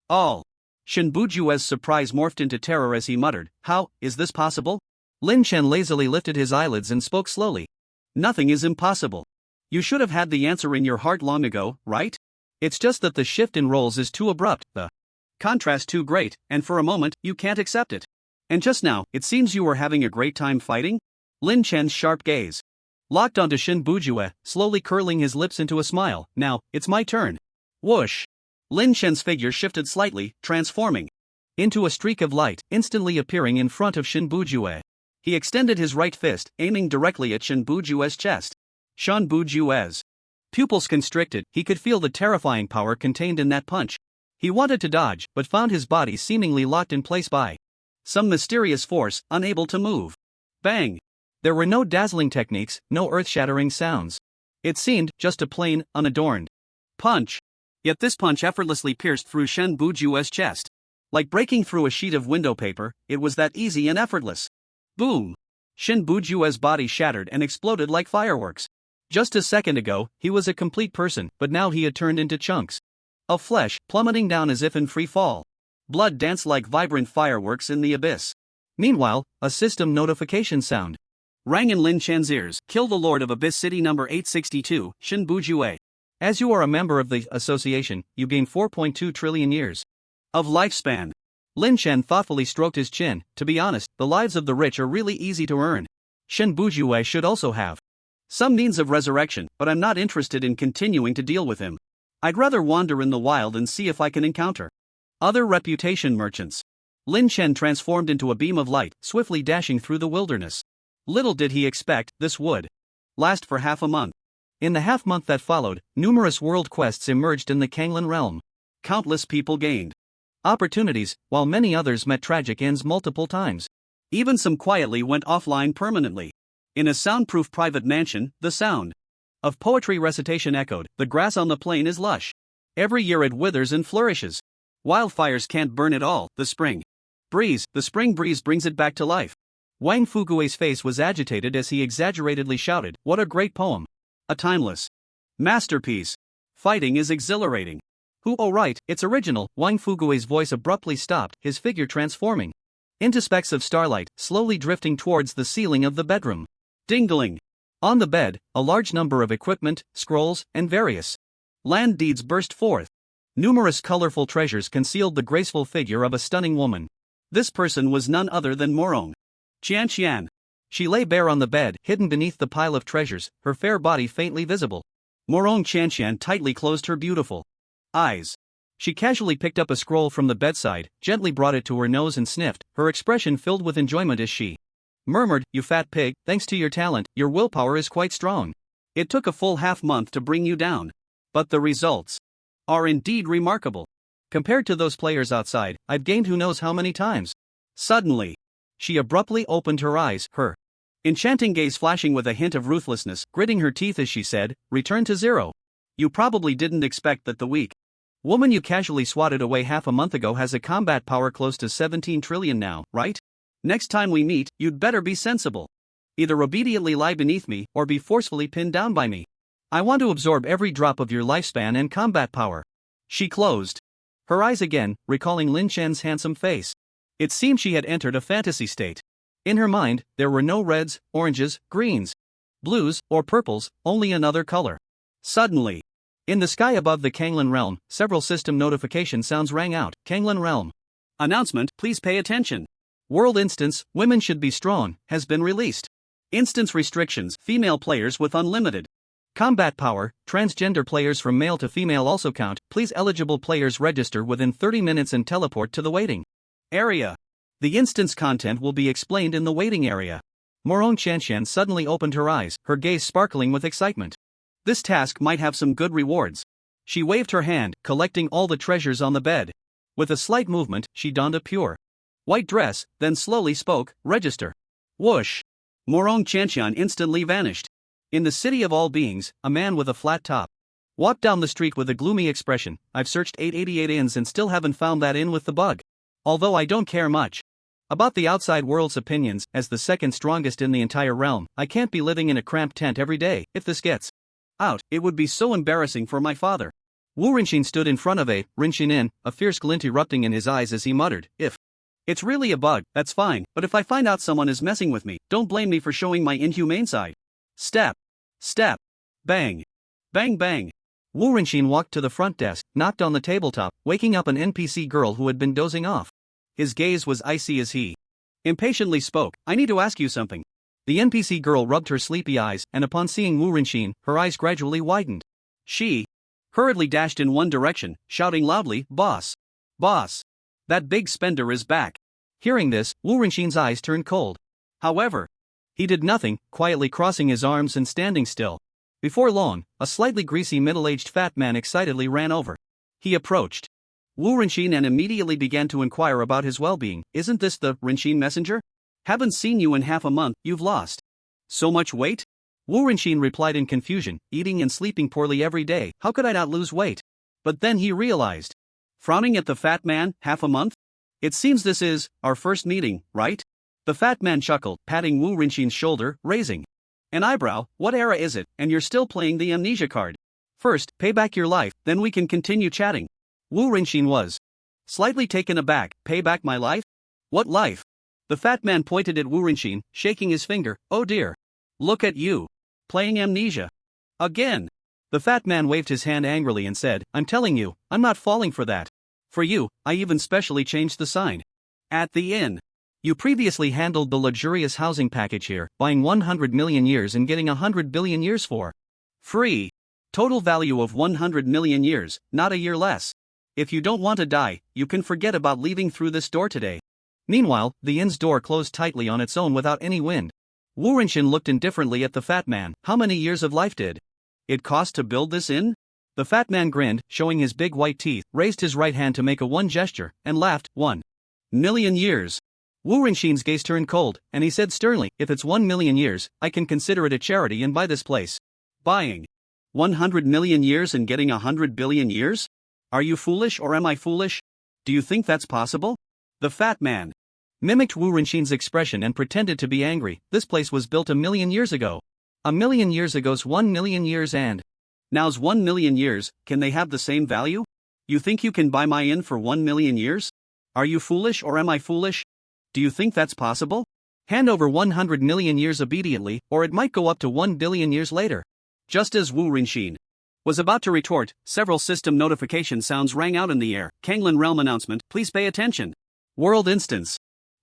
all. Shen Bujue's surprise morphed into terror as he muttered, How is this possible? Lin Chen lazily lifted his eyelids and spoke slowly. Nothing is impossible. You should have had the answer in your heart long ago, right? It's just that the shift in roles is too abrupt, the contrast too great, and for a moment, you can't accept it. And just now, it seems you were having a great time fighting? Lin Chen's sharp gaze locked onto Shen Bujue, slowly curling his lips into a smile. Now, it's my turn. Whoosh! Lin Chen's figure shifted slightly, transforming into a streak of light, instantly appearing in front of Shen Bujue. He extended his right fist, aiming directly at Shen Bujue's chest. Shen Bujue's Pupils constricted, he could feel the terrifying power contained in that punch. He wanted to dodge, but found his body seemingly locked in place by some mysterious force, unable to move. Bang! There were no dazzling techniques, no earth-shattering sounds. It seemed just a plain, unadorned punch. Yet this punch effortlessly pierced through Shen Bujue's chest. Like breaking through a sheet of window paper, it was that easy and effortless. Boom! Shen Bujue's body shattered and exploded like fireworks. Just a second ago, he was a complete person, but now he had turned into chunks of flesh, plummeting down as if in free fall. Blood danced like vibrant fireworks in the abyss. Meanwhile, a system notification sound rang in Lin Chen's ears. Kill the Lord of Abyss City number 862, Shen Bujue. As you are a member of the association, you gain 4.2 trillion years of lifespan. Lin Chen thoughtfully stroked his chin. To be honest, the lives of the rich are really easy to earn. Shen Bujue should also have some means of resurrection, but I'm not interested in continuing to deal with him. I'd rather wander in the wild and see if I can encounter other reputation merchants. Lin Chen transformed into a beam of light, swiftly dashing through the wilderness. Little did he expect this would last for half a month. In the half-month that followed, numerous world quests emerged in the Kanglan realm. Countless people gained opportunities, while many others met tragic ends multiple times. Even some quietly went offline permanently. In a soundproof private mansion, the sound of poetry recitation echoed. The grass on the plain is lush. Every year it withers and flourishes. Wildfires can't burn it all. The spring breeze brings it back to life. Wang Fugue's face was agitated as he exaggeratedly shouted, "What a great poem! A timeless masterpiece! Fighting is exhilarating." Oh right, it's original." Wang Fugue's voice abruptly stopped, his figure transforming into specks of starlight, slowly drifting towards the ceiling of the bedroom. Ding-dling. On the bed, a large number of equipment, scrolls, and various land deeds burst forth. Numerous colorful treasures concealed the graceful figure of a stunning woman. This person was none other than Morong Qianqian. She lay bare on the bed, hidden beneath the pile of treasures, her fair body faintly visible. Morong Qianqian tightly closed her beautiful eyes. She casually picked up a scroll from the bedside, gently brought it to her nose and sniffed, her expression filled with enjoyment as she murmured, "You fat pig, thanks to your talent, your willpower is quite strong. It took a full half-month to bring you down. But the results are indeed remarkable. Compared to those players outside, I've gained who knows how many times." Suddenly, she abruptly opened her eyes, her enchanting gaze flashing with a hint of ruthlessness, gritting her teeth as she said, "Return to zero. You probably didn't expect that the weak woman you casually swatted away half a month ago has a combat power close to 17 trillion now, right? Next time we meet, you'd better be sensible. Either obediently lie beneath me, or be forcefully pinned down by me. I want to absorb every drop of your lifespan and combat power." She closed her eyes again, recalling Lin Chen's handsome face. It seemed she had entered a fantasy state. In her mind, there were no reds, oranges, greens, blues, or purples, only another color. Suddenly, in the sky above the Kanglan realm, several system notification sounds rang out. Kanglan realm announcement, please pay attention. World instance, women should be strong, has been released. Instance restrictions, female players with unlimited combat power, transgender players from male to female also count. Please eligible players register within 30 minutes and teleport to the waiting area. The instance content will be explained in the waiting area. Morong Qianqian suddenly opened her eyes, her gaze sparkling with excitement. This task might have some good rewards. She waved her hand, collecting all the treasures on the bed. With a slight movement, she donned a pure white dress, then slowly spoke, "Register." Whoosh! Morong Qianqian instantly vanished. In the city of all beings, a man with a flat top walked down the street with a gloomy expression. "I've searched 888 inns and still haven't found that inn with the bug. Although I don't care much about the outside world's opinions, as the second strongest in the entire realm, I can't be living in a cramped tent every day. If this gets out, it would be so embarrassing for my father." Wu Rinxin stood in front of a Rinxin Inn, a fierce glint erupting in his eyes as he muttered, "If it's really a bug, that's fine, but if I find out someone is messing with me, don't blame me for showing my inhumane side." Step. Step. Bang. Bang bang. Wu Rinxin walked to the front desk, knocked on the tabletop, waking up an NPC girl who had been dozing off. His gaze was icy as he impatiently spoke, "I need to ask you something." The NPC girl rubbed her sleepy eyes, and upon seeing Wu Rinxin, her eyes gradually widened. She hurriedly dashed in one direction, shouting loudly, "Boss! Boss! That big spender is back!" Hearing this, Wu Rinxin's eyes turned cold. However, he did nothing, quietly crossing his arms and standing still. Before long, a slightly greasy middle-aged fat man excitedly ran over. He approached Wu Rinxin and immediately began to inquire about his well-being. Isn't this the Rinxin messenger? Haven't seen you in half a month, you've lost so much weight? Wu Rinxin replied in confusion, eating and sleeping poorly every day, how could I not lose weight? But then he realized. Frowning at the fat man, half a month? It seems this is our first meeting, right? The fat man chuckled, patting Wu Rinxin's shoulder, raising an eyebrow. What era is it, and you're still playing the amnesia card? First, pay back your life, then we can continue chatting. Wu Rinxin was slightly taken aback. Pay back my life? What life? The fat man pointed at Wu Rinxin, shaking his finger. Oh dear. Look at you. Playing amnesia. Again. The fat man waved his hand angrily and said, I'm telling you, I'm not falling for that. For you, I even specially changed the sign. At the inn. You previously handled the luxurious housing package here, buying 100 million years and getting 100 billion years for free. Total value of 100 million years, not a year less. If you don't want to die, you can forget about leaving through this door today. Meanwhile, the inn's door closed tightly on its own without any wind. Wu Rinxin looked indifferently at the fat man. How many years of life did it cost to build this inn? The fat man grinned, showing his big white teeth, raised his right hand to make a one gesture, and laughed. 1 million years. Wu Rinxin's gaze turned cold, and he said sternly, if it's 1 million years, I can consider it a charity and buy this place. Buying 100 million years and getting 100 billion years? Are you foolish or am I foolish? Do you think that's possible? The fat man mimicked Wu Rinxin's expression and pretended to be angry. This place was built 1 million years ago. 1 million years ago's 1 million years and now's 1 million years, can they have the same value? You think you can buy my inn for 1 million years? Are you foolish or am I foolish? Do you think that's possible? Hand over 100 million years immediately, or it might go up to 1 billion years later. Just as Wu Rinxin was about to retort, several system notification sounds rang out in the air. Kanglin Realm announcement, please pay attention. World instance.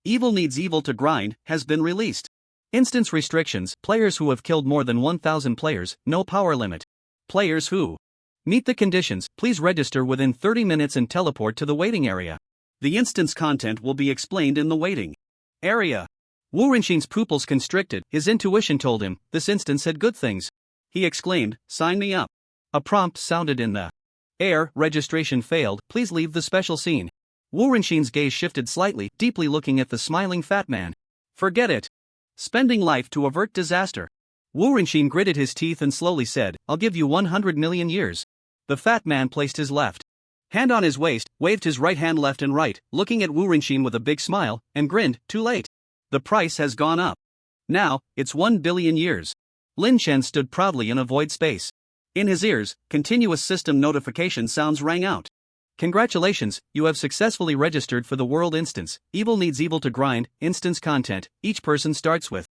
Evil Needs Evil to Grind has been released. Instance restrictions, players who have killed more than 1,000 players, no power limit. Players who meet the conditions, please register within 30 minutes and teleport to the waiting area. The instance content will be explained in the waiting area. Wu Rinxin's pupils constricted, his intuition told him, this instance had good things. He exclaimed, sign me up. A prompt sounded in the air, registration failed, please leave the special scene. Wu Rinxin's gaze shifted slightly, deeply looking at the smiling fat man. Forget it. Spending life to avert disaster. Wu Rinxin gritted his teeth and slowly said, I'll give you 100 million years. The fat man placed his left hand on his waist, waved his right hand left and right, looking at Wu Rinxin with a big smile, and grinned, too late. The price has gone up. Now, it's 1 billion years. Lin Chen stood proudly in a void space. In his ears, continuous system notification sounds rang out. Congratulations, you have successfully registered for the world instance. Evil Needs Evil to Grind, instance content. Each person starts with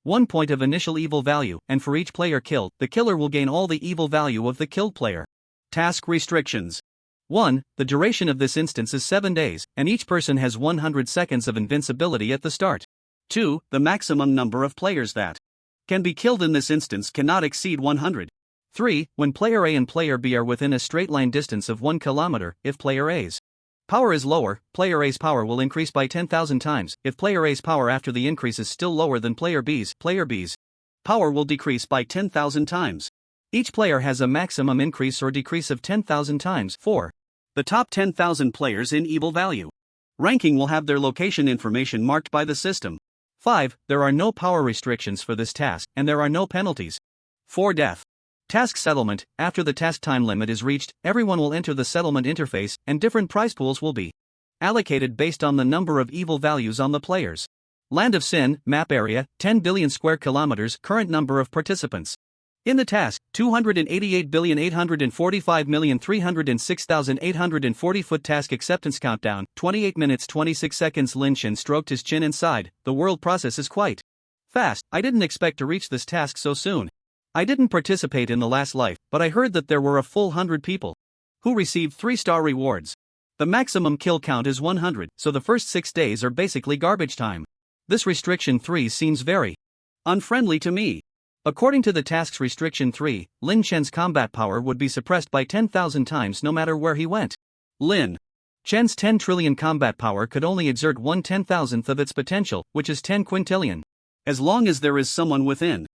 1 point of initial evil value, and for each player killed, the killer will gain all the evil value of the killed player. Task restrictions. 1. The duration of this instance is 7 days, and each person has 100 seconds of invincibility at the start. 2. The maximum number of players that can be killed in this instance cannot exceed 100. 3. When player A and player B are within a straight line distance of 1 kilometer, if player A's power is lower, player A's power will increase by 10,000 times. If player A's power after the increase is still lower than player B's power will decrease by 10,000 times. Each player has a maximum increase or decrease of 10,000 times. 4. The top 10,000 players in evil value ranking will have their location information marked by the system. 5. There are no power restrictions for this task, and there are no penalties. 4. Death. Task settlement. After the task time limit is reached, everyone will enter the settlement interface, and different prize pools will be allocated based on the number of evil values on the players. Land of Sin, map area, 10 billion square kilometers, current number of participants. In the task, 288,845,306,840 foot task acceptance countdown, 28 minutes 26 seconds. Lin Chen stroked his chin and sighed. The world process is quite fast. I didn't expect to reach this task so soon. I didn't participate in the last life, but I heard that there were a full 100 people who received 3-star rewards. The maximum kill count is 100, so the first 6 days are basically garbage time. This restriction 3 seems very unfriendly to me. According to the task's restriction 3, Lin Chen's combat power would be suppressed by 10,000 times no matter where he went. Lin Chen's 10 trillion combat power could only exert 1/10,000th of its potential, which is 10 quintillion. As long as there is someone within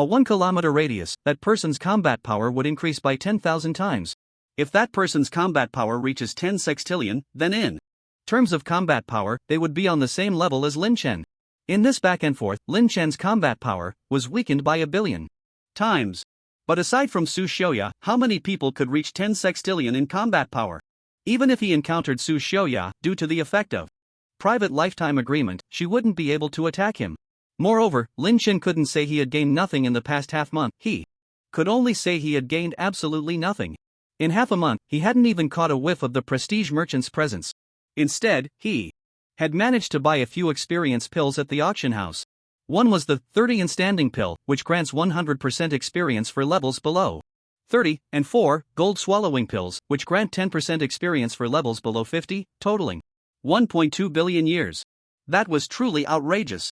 A 1 kilometer radius, that person's combat power would increase by 10,000 times. If that person's combat power reaches 10 sextillion, then in terms of combat power, they would be on the same level as Lin Chen. In this back and forth, Lin Chen's combat power was weakened by 1 billion times. But aside from Su Xiaoya, how many people could reach 10 sextillion in combat power? Even if he encountered Su Xiaoya, due to the effect of private lifetime agreement, she wouldn't be able to attack him. Moreover, Lin Chen couldn't say he had gained nothing in the past half month. He could only say he had gained absolutely nothing. In half a month, he hadn't even caught a whiff of the prestige merchant's presence. Instead, he had managed to buy a few experience pills at the auction house. One was the 30 in standing pill, which grants 100% experience for levels below 30, and 4 gold swallowing pills, which grant 10% experience for levels below 50, totaling 1.2 billion years. That was truly outrageous.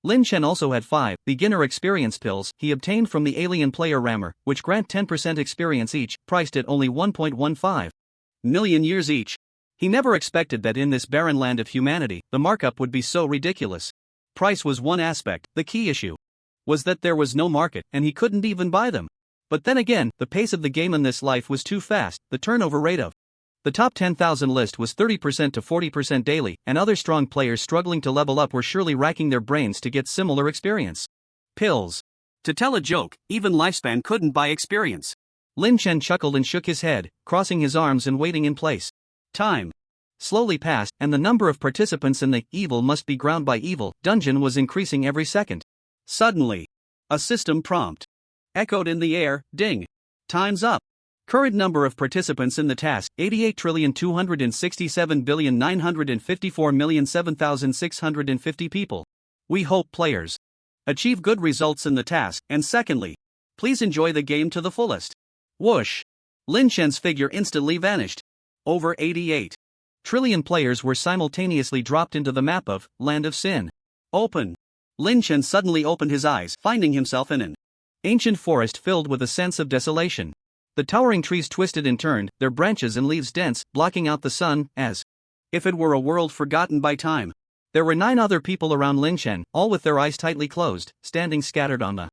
Lin Chen also had 5 beginner experience pills he obtained from the alien player Rammer, which grant 10% experience each, priced at only 1.15 million years each. He never expected that in this barren land of humanity, the markup would be so ridiculous. Price was one aspect, the key issue was that there was no market, and he couldn't even buy them. But then again, the pace of the game in this life was too fast. The turnover rate of the top 10,000 list was 30% to 40% daily, and other strong players struggling to level up were surely racking their brains to get similar experience. Pills. To tell a joke, even lifespan couldn't buy experience. Lin Chen chuckled and shook his head, crossing his arms and waiting in place. Time slowly passed, and the number of participants in the "evil must be ground by evil" dungeon was increasing every second. Suddenly, a system prompt echoed in the air. Ding! Time's up. Current number of participants in the task, 88,267,954,007,650 people. We hope players achieve good results in the task, and secondly, please enjoy the game to the fullest. Whoosh! Lin Chen's figure instantly vanished. Over 88 trillion players were simultaneously dropped into the map of Land of Sin. Open. Lin Chen suddenly opened his eyes, finding himself in an ancient forest filled with a sense of desolation. The towering trees twisted and turned, their branches and leaves dense, blocking out the sun, as if it were a world forgotten by time. There were 9 other people around Lin Chen, all with their eyes tightly closed, standing scattered on the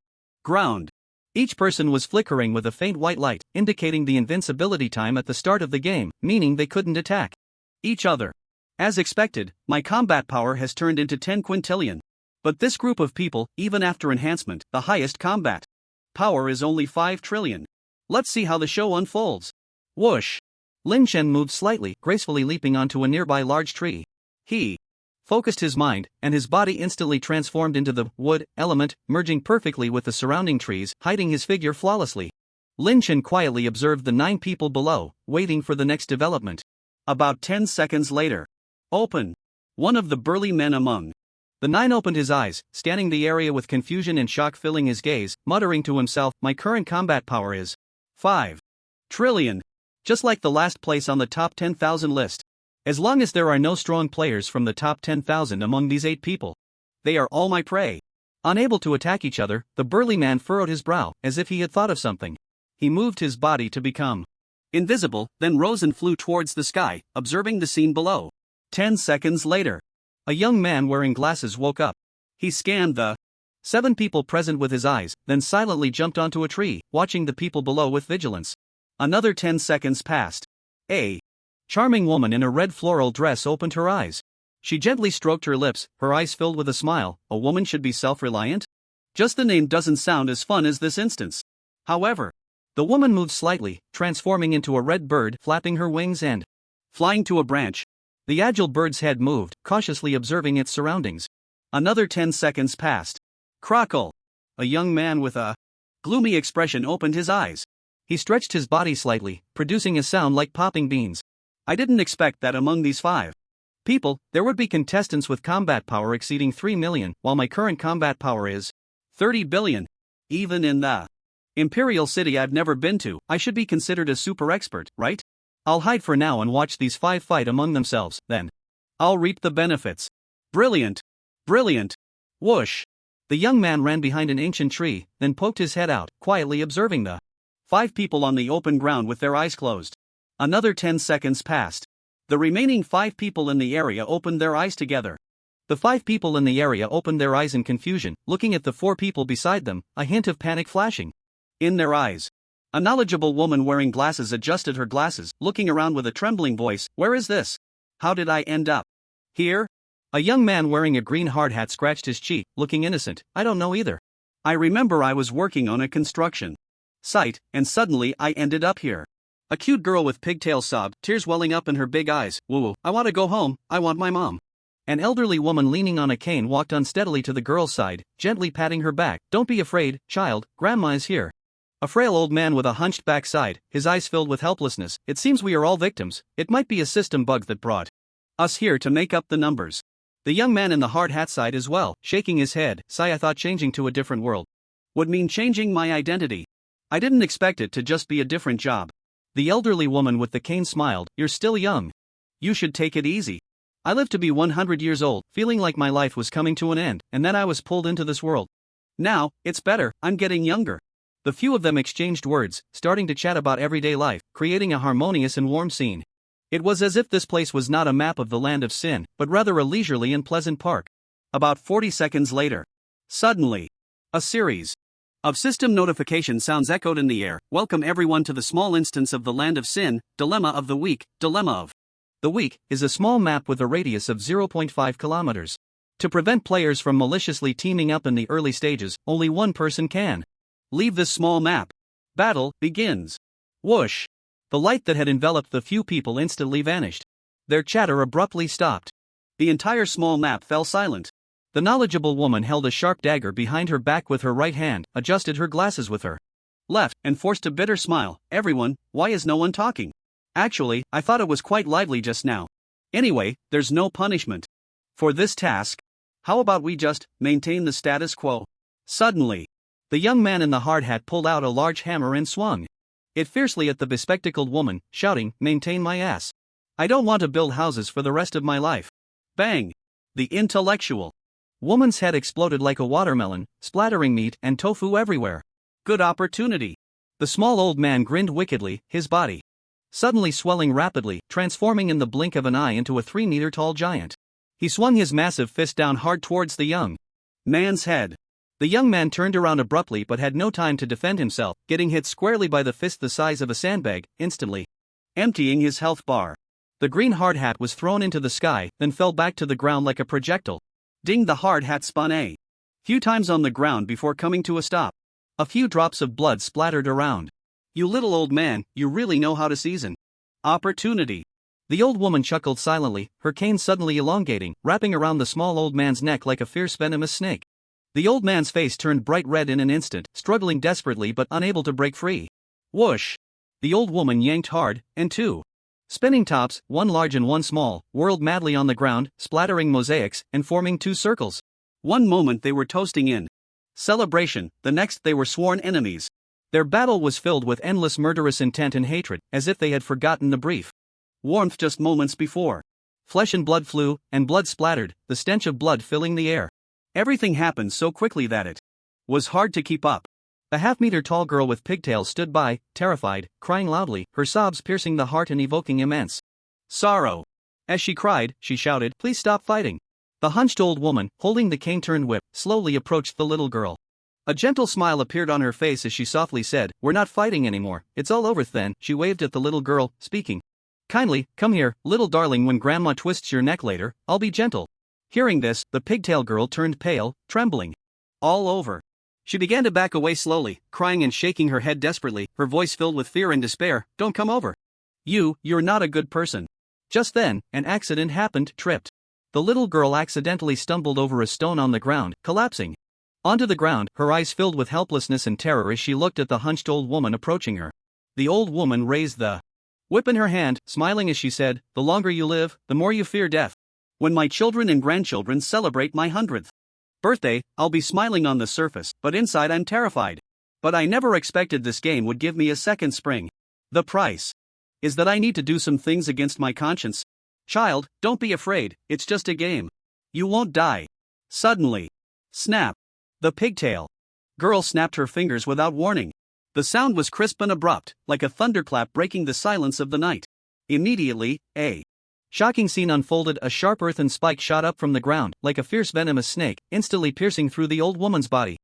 ground. Each person was flickering with a faint white light, indicating the invincibility time at the start of the game, meaning they couldn't attack each other. As expected, my combat power has turned into 10 quintillion. But this group of people, even after enhancement, the highest combat power is only 5 trillion. Let's see how the show unfolds. Whoosh! Lin Chen moved slightly, gracefully leaping onto a nearby large tree. He focused his mind, and his body instantly transformed into the wood element, merging perfectly with the surrounding trees, hiding his figure flawlessly. Lin Chen quietly observed the 9 people below, waiting for the next development. About 10 seconds later. Open! One of the burly men among the 9 opened his eyes, scanning the area with confusion and shock filling his gaze, muttering to himself, "My current combat power is 5 trillion. Just like the last place on the top 10,000 list. As long as there are no strong players from the top 10,000 among these 8 people, they are all my prey." Unable to attack each other, the burly man furrowed his brow, as if he had thought of something. He moved his body to become invisible, then rose and flew towards the sky, observing the scene below. 10 seconds later. A young man wearing glasses woke up. He scanned the 7 people present with his eyes, then silently jumped onto a tree, watching the people below with vigilance. Another 10 seconds passed. A charming woman in a red floral dress opened her eyes. She gently stroked her lips, her eyes filled with a smile. A woman should be self-reliant? Just the name doesn't sound as fun as this instance. However, the woman moved slightly, transforming into a red bird, flapping her wings and flying to a branch. The agile bird's head moved, cautiously observing its surroundings. Another 10 seconds passed. Crackle! A young man with a gloomy expression opened his eyes. He stretched his body slightly, producing a sound like popping beans. I didn't expect that among these 5 people, there would be contestants with combat power exceeding 3 million, while my current combat power is 30 billion. Even in the Imperial City I've never been to, I should be considered a super expert, right? I'll hide for now and watch these 5 fight among themselves, then I'll reap the benefits. Brilliant! Brilliant! Whoosh! The young man ran behind an ancient tree, then poked his head out, quietly observing the 5 people on the open ground with their eyes closed. Another 10 seconds passed. The remaining 5 people in the area opened their eyes together. The 5 people in the area opened their eyes in confusion, looking at the 4 people beside them, a hint of panic flashing in their eyes. A knowledgeable woman wearing glasses adjusted her glasses, looking around with a trembling voice. Where is this? How did I end up here? A young man wearing a green hard hat scratched his cheek, looking innocent. I don't know either. I remember I was working on a construction site, and suddenly I ended up here. A cute girl with pigtails sobbed, tears welling up in her big eyes. Woo, I want to go home, I want my mom. An elderly woman leaning on a cane walked unsteadily to the girl's side, gently patting her back. Don't be afraid, child, Grandma is here. A frail old man with a hunched back sighed, his eyes filled with helplessness. It seems we are all victims. It might be a system bug that brought us here to make up the numbers. The young man in the hard hat sighed as well, shaking his head. Sigh, I thought changing to a different world would mean changing my identity. I didn't expect it to just be a different job. The elderly woman with the cane smiled. You're still young. You should take it easy. I lived to be 100 years old, feeling like my life was coming to an end, and then I was pulled into this world. Now, it's better, I'm getting younger. The few of them exchanged words, starting to chat about everyday life, creating a harmonious and warm scene. It was as if this place was not a map of the land of sin, but rather a leisurely and pleasant park. About 40 seconds later, suddenly, a series of system notification sounds echoed in the air. Welcome everyone to the small instance of the land of sin. Dilemma of the week. Dilemma of the week is a small map with a radius of 0.5 kilometers. To prevent players from maliciously teaming up in the early stages, only one person can leave this small map. Battle begins. Whoosh! The light that had enveloped the few people instantly vanished. Their chatter abruptly stopped. The entire small map fell silent. The knowledgeable woman held a sharp dagger behind her back with her right hand, adjusted her glasses with her left, and forced a bitter smile. Everyone, why is no one talking? Actually, I thought it was quite lively just now. Anyway, there's no punishment for this task. How about we just maintain the status quo? Suddenly, the young man in the hard hat pulled out a large hammer and swung it fiercely at the bespectacled woman, shouting, Maintain my ass. I don't want to build houses for the rest of my life. Bang! The intellectual woman's head exploded like a watermelon, splattering meat and tofu everywhere. Good opportunity. The small old man grinned wickedly, his body suddenly swelling rapidly, transforming in the blink of an eye into a 3-meter-tall giant. He swung his massive fist down hard towards the young man's head. The young man turned around abruptly but had no time to defend himself, getting hit squarely by the fist the size of a sandbag, instantly emptying his health bar. The green hard hat was thrown into the sky, then fell back to the ground like a projectile. Ding! The hard hat spun a few times on the ground before coming to a stop. A few drops of blood splattered around. You little old man, you really know how to season opportunity. The old woman chuckled silently, her cane suddenly elongating, wrapping around the small old man's neck like a fierce venomous snake. The old man's face turned bright red in an instant, struggling desperately but unable to break free. Whoosh! The old woman yanked hard, and 2 spinning tops, one large and one small, whirled madly on the ground, splattering mosaics and forming 2 circles. One moment they were toasting in celebration, the next they were sworn enemies. Their battle was filled with endless murderous intent and hatred, as if they had forgotten the brief warmth just moments before. Flesh and blood flew, and blood splattered, the stench of blood filling the air. Everything happened so quickly that it was hard to keep up. A half-meter-tall girl with pigtails stood by, terrified, crying loudly, her sobs piercing the heart and evoking immense sorrow. As she cried, she shouted, Please stop fighting. The hunched old woman, holding the cane-turned whip, slowly approached the little girl. A gentle smile appeared on her face as she softly said, We're not fighting anymore, it's all over then. She waved at the little girl, speaking kindly, Come here, little darling, when Grandma twists your neck later, I'll be gentle. Hearing this, the pigtail girl turned pale, trembling all over. She began to back away slowly, crying and shaking her head desperately, her voice filled with fear and despair. Don't come over. You're not a good person. Just then, an accident happened, tripped. The little girl accidentally stumbled over a stone on the ground, collapsing onto the ground, her eyes filled with helplessness and terror as she looked at the hunched old woman approaching her. The old woman raised the whip in her hand, smiling as she said, The longer you live, the more you fear death. When my children and grandchildren celebrate my 100th birthday, I'll be smiling on the surface, but inside I'm terrified. But I never expected this game would give me a second spring. The price is that I need to do some things against my conscience. Child, don't be afraid, it's just a game. You won't die. Suddenly, snap. The pigtail girl snapped her fingers without warning. The sound was crisp and abrupt, like a thunderclap breaking the silence of the night. Immediately, a Shocking scene unfolded. A sharp earthen spike shot up from the ground, like a fierce venomous snake, instantly piercing through the old woman's body.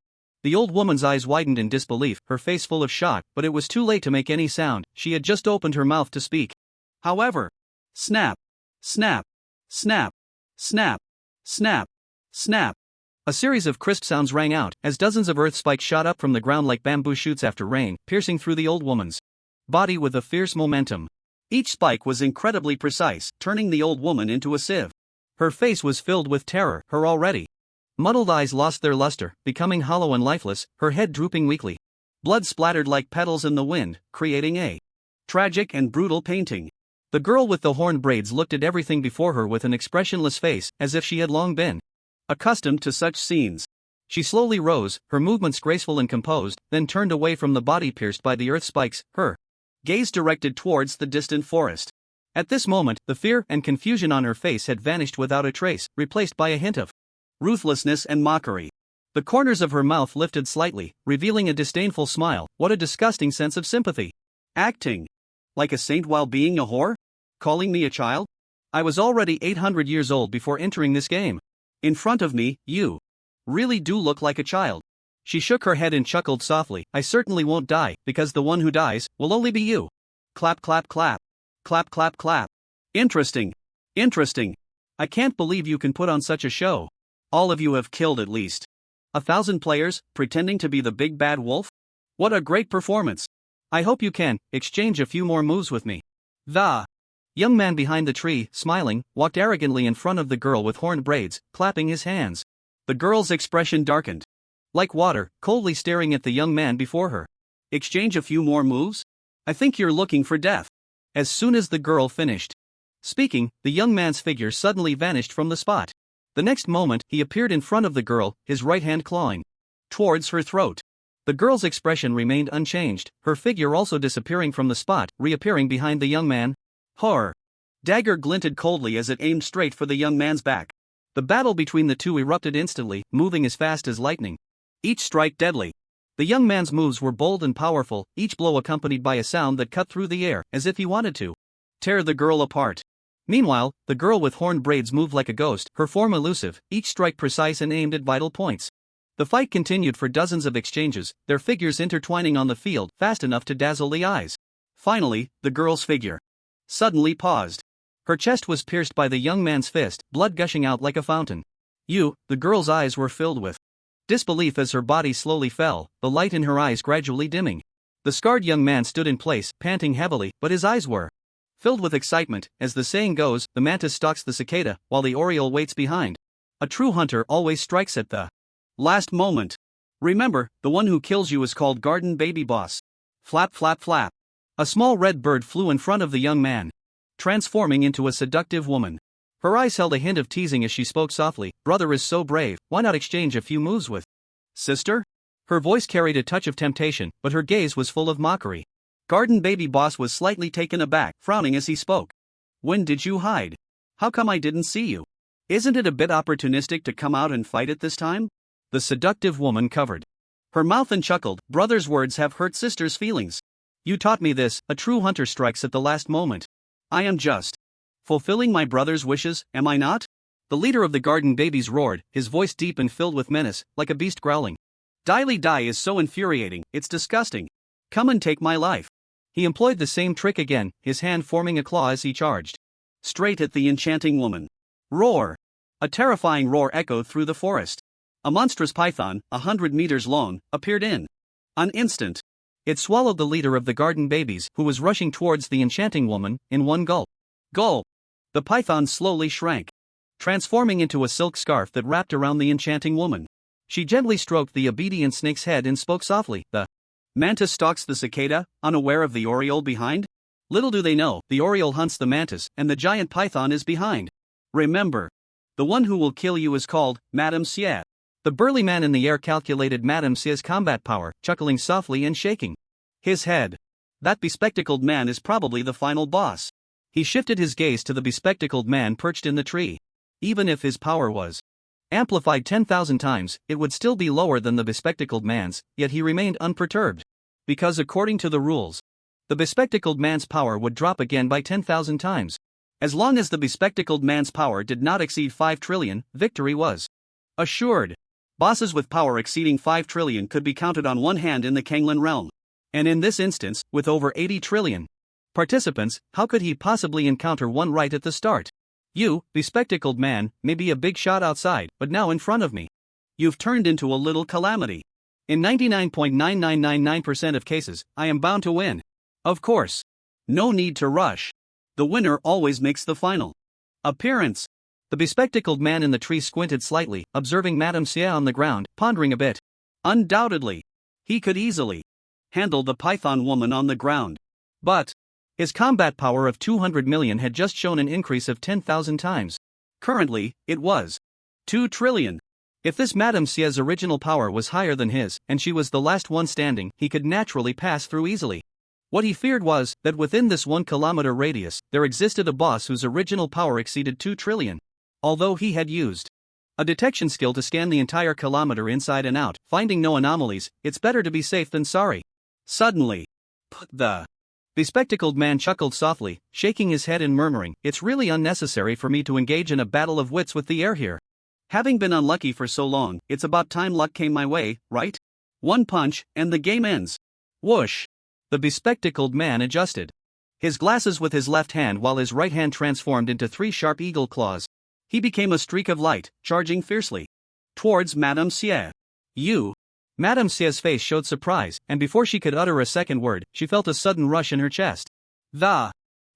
The old woman's eyes widened in disbelief, her face full of shock, but it was too late to make any sound. She had just opened her mouth to speak. However, snap, snap, snap, snap, snap, snap. A series of crisp sounds rang out, as dozens of earth spikes shot up from the ground like bamboo shoots after rain, piercing through the old woman's body with a fierce momentum. Each spike was incredibly precise, turning the old woman into a sieve. Her face was filled with terror, her already muddled eyes lost their luster, becoming hollow and lifeless, her head drooping weakly. Blood splattered like petals in the wind, creating a tragic and brutal painting. The girl with the horned braids looked at everything before her with an expressionless face, as if she had long been accustomed to such scenes. She slowly rose, her movements graceful and composed, then turned away from the body pierced by the earth spikes, her gaze directed towards the distant forest. At this moment, the fear and confusion on her face had vanished without a trace, replaced by a hint of ruthlessness and mockery. The corners of her mouth lifted slightly, revealing a disdainful smile. What a disgusting sense of sympathy. Acting like a saint while being a whore? Calling me a child? I was already 800 years old before entering this game. In front of me, you really do look like a child. She shook her head and chuckled softly. I certainly won't die, because the one who dies will only be you. Clap, clap, clap. Clap, clap, clap. Interesting. Interesting. I can't believe you can put on such a show. All of you have killed at least 1,000 players, pretending to be the big bad wolf? What a great performance. I hope you can exchange a few more moves with me. The young man behind the tree, smiling, walked arrogantly in front of the girl with horned braids, clapping his hands. The girl's expression darkened like water, coldly staring at the young man before her. Exchange a few more moves? I think you're looking for death. As soon as the girl finished speaking, the young man's figure suddenly vanished from the spot. The next moment, he appeared in front of the girl, his right hand clawing towards her throat. The girl's expression remained unchanged, her figure also disappearing from the spot, reappearing behind the young man. Horror. Dagger glinted coldly as it aimed straight for the young man's back. The battle between the two erupted instantly, moving as fast as lightning. Each strike deadly. The young man's moves were bold and powerful, each blow accompanied by a sound that cut through the air, as if he wanted to tear the girl apart. Meanwhile, the girl with horned braids moved like a ghost, her form elusive, each strike precise and aimed at vital points. The fight continued for dozens of exchanges, their figures intertwining on the field fast enough to dazzle the eyes. Finally, the girl's figure suddenly paused. Her chest was pierced by the young man's fist, blood gushing out like a fountain. The girl's eyes were filled with disbelief as her body slowly fell, the light in her eyes gradually dimming. The scarred young man stood in place, panting heavily, but his eyes were filled with excitement. As the saying goes, the mantis stalks the cicada, while the oriole waits behind. A true hunter always strikes at the last moment. Remember, the one who kills you is called Garden Baby Boss. Flap, flap, flap. A small red bird flew in front of the young man, transforming into a seductive woman. Her eyes held a hint of teasing as she spoke softly. Brother is so brave, why not exchange a few moves with sister? Her voice carried a touch of temptation, but her gaze was full of mockery. Garden Baby Boss was slightly taken aback, frowning as he spoke. When did you hide? How come I didn't see you? Isn't it a bit opportunistic to come out and fight at this time? The seductive woman covered her mouth and chuckled. Brother's words have hurt sister's feelings. You taught me this, a true hunter strikes at the last moment. I am just fulfilling my brother's wishes, am I not? The leader of the garden babies roared, his voice deep and filled with menace, like a beast growling. Diley Die is so infuriating, it's disgusting. Come and take my life. He employed the same trick again, his hand forming a claw as he charged straight at the enchanting woman. Roar! A terrifying roar echoed through the forest. A monstrous python, 100 meters long, appeared in an instant. It swallowed the leader of the garden babies, who was rushing towards the enchanting woman, in one gulp. Gulp! The python slowly shrank, transforming into a silk scarf that wrapped around the enchanting woman. She gently stroked the obedient snake's head and spoke softly. The mantis stalks the cicada, unaware of the oriole behind? Little do they know, the oriole hunts the mantis, and the giant python is behind. Remember, the one who will kill you is called Madame Xie. The burly man in the air calculated Madame Xie's combat power, chuckling softly and shaking his head. That bespectacled man is probably the final boss. He shifted his gaze to the bespectacled man perched in the tree. Even if his power was amplified 10,000 times, it would still be lower than the bespectacled man's, yet he remained unperturbed. Because according to the rules, the bespectacled man's power would drop again by 10,000 times. As long as the bespectacled man's power did not exceed 5 trillion, victory was assured. Bosses with power exceeding 5 trillion could be counted on one hand in the Kanglan realm. And in this instance, with over 80 trillion participants, how could he possibly encounter one right at the start? You, bespectacled man, may be a big shot outside, but now in front of me, you've turned into a little calamity. In 99.9999% of cases, I am bound to win. Of course. No need to rush. The winner always makes the final appearance. The bespectacled man in the tree squinted slightly, observing Madame Xie on the ground, pondering a bit. Undoubtedly, he could easily handle the python woman on the ground. But his combat power of 200 million had just shown an increase of 10,000 times. Currently, it was 2 trillion. If this Madame Xie's original power was higher than his, and she was the last one standing, he could naturally pass through easily. What he feared was that within this 1 kilometer radius, there existed a boss whose original power exceeded 2 trillion. Although he had used a detection skill to scan the entire kilometer inside and out, finding no anomalies, it's better to be safe than sorry. Suddenly, the bespectacled man chuckled softly, shaking his head and murmuring, "It's really unnecessary for me to engage in a battle of wits with the air here. Having been unlucky for so long, it's about time luck came my way, right? One punch, and the game ends." Whoosh! The bespectacled man adjusted his glasses with his left hand while his right hand transformed into 3 sharp eagle claws. He became a streak of light, charging fiercely towards Madame Xie. "You?" Madame Xie's face showed surprise, and before she could utter a second word, she felt a sudden rush in her chest. The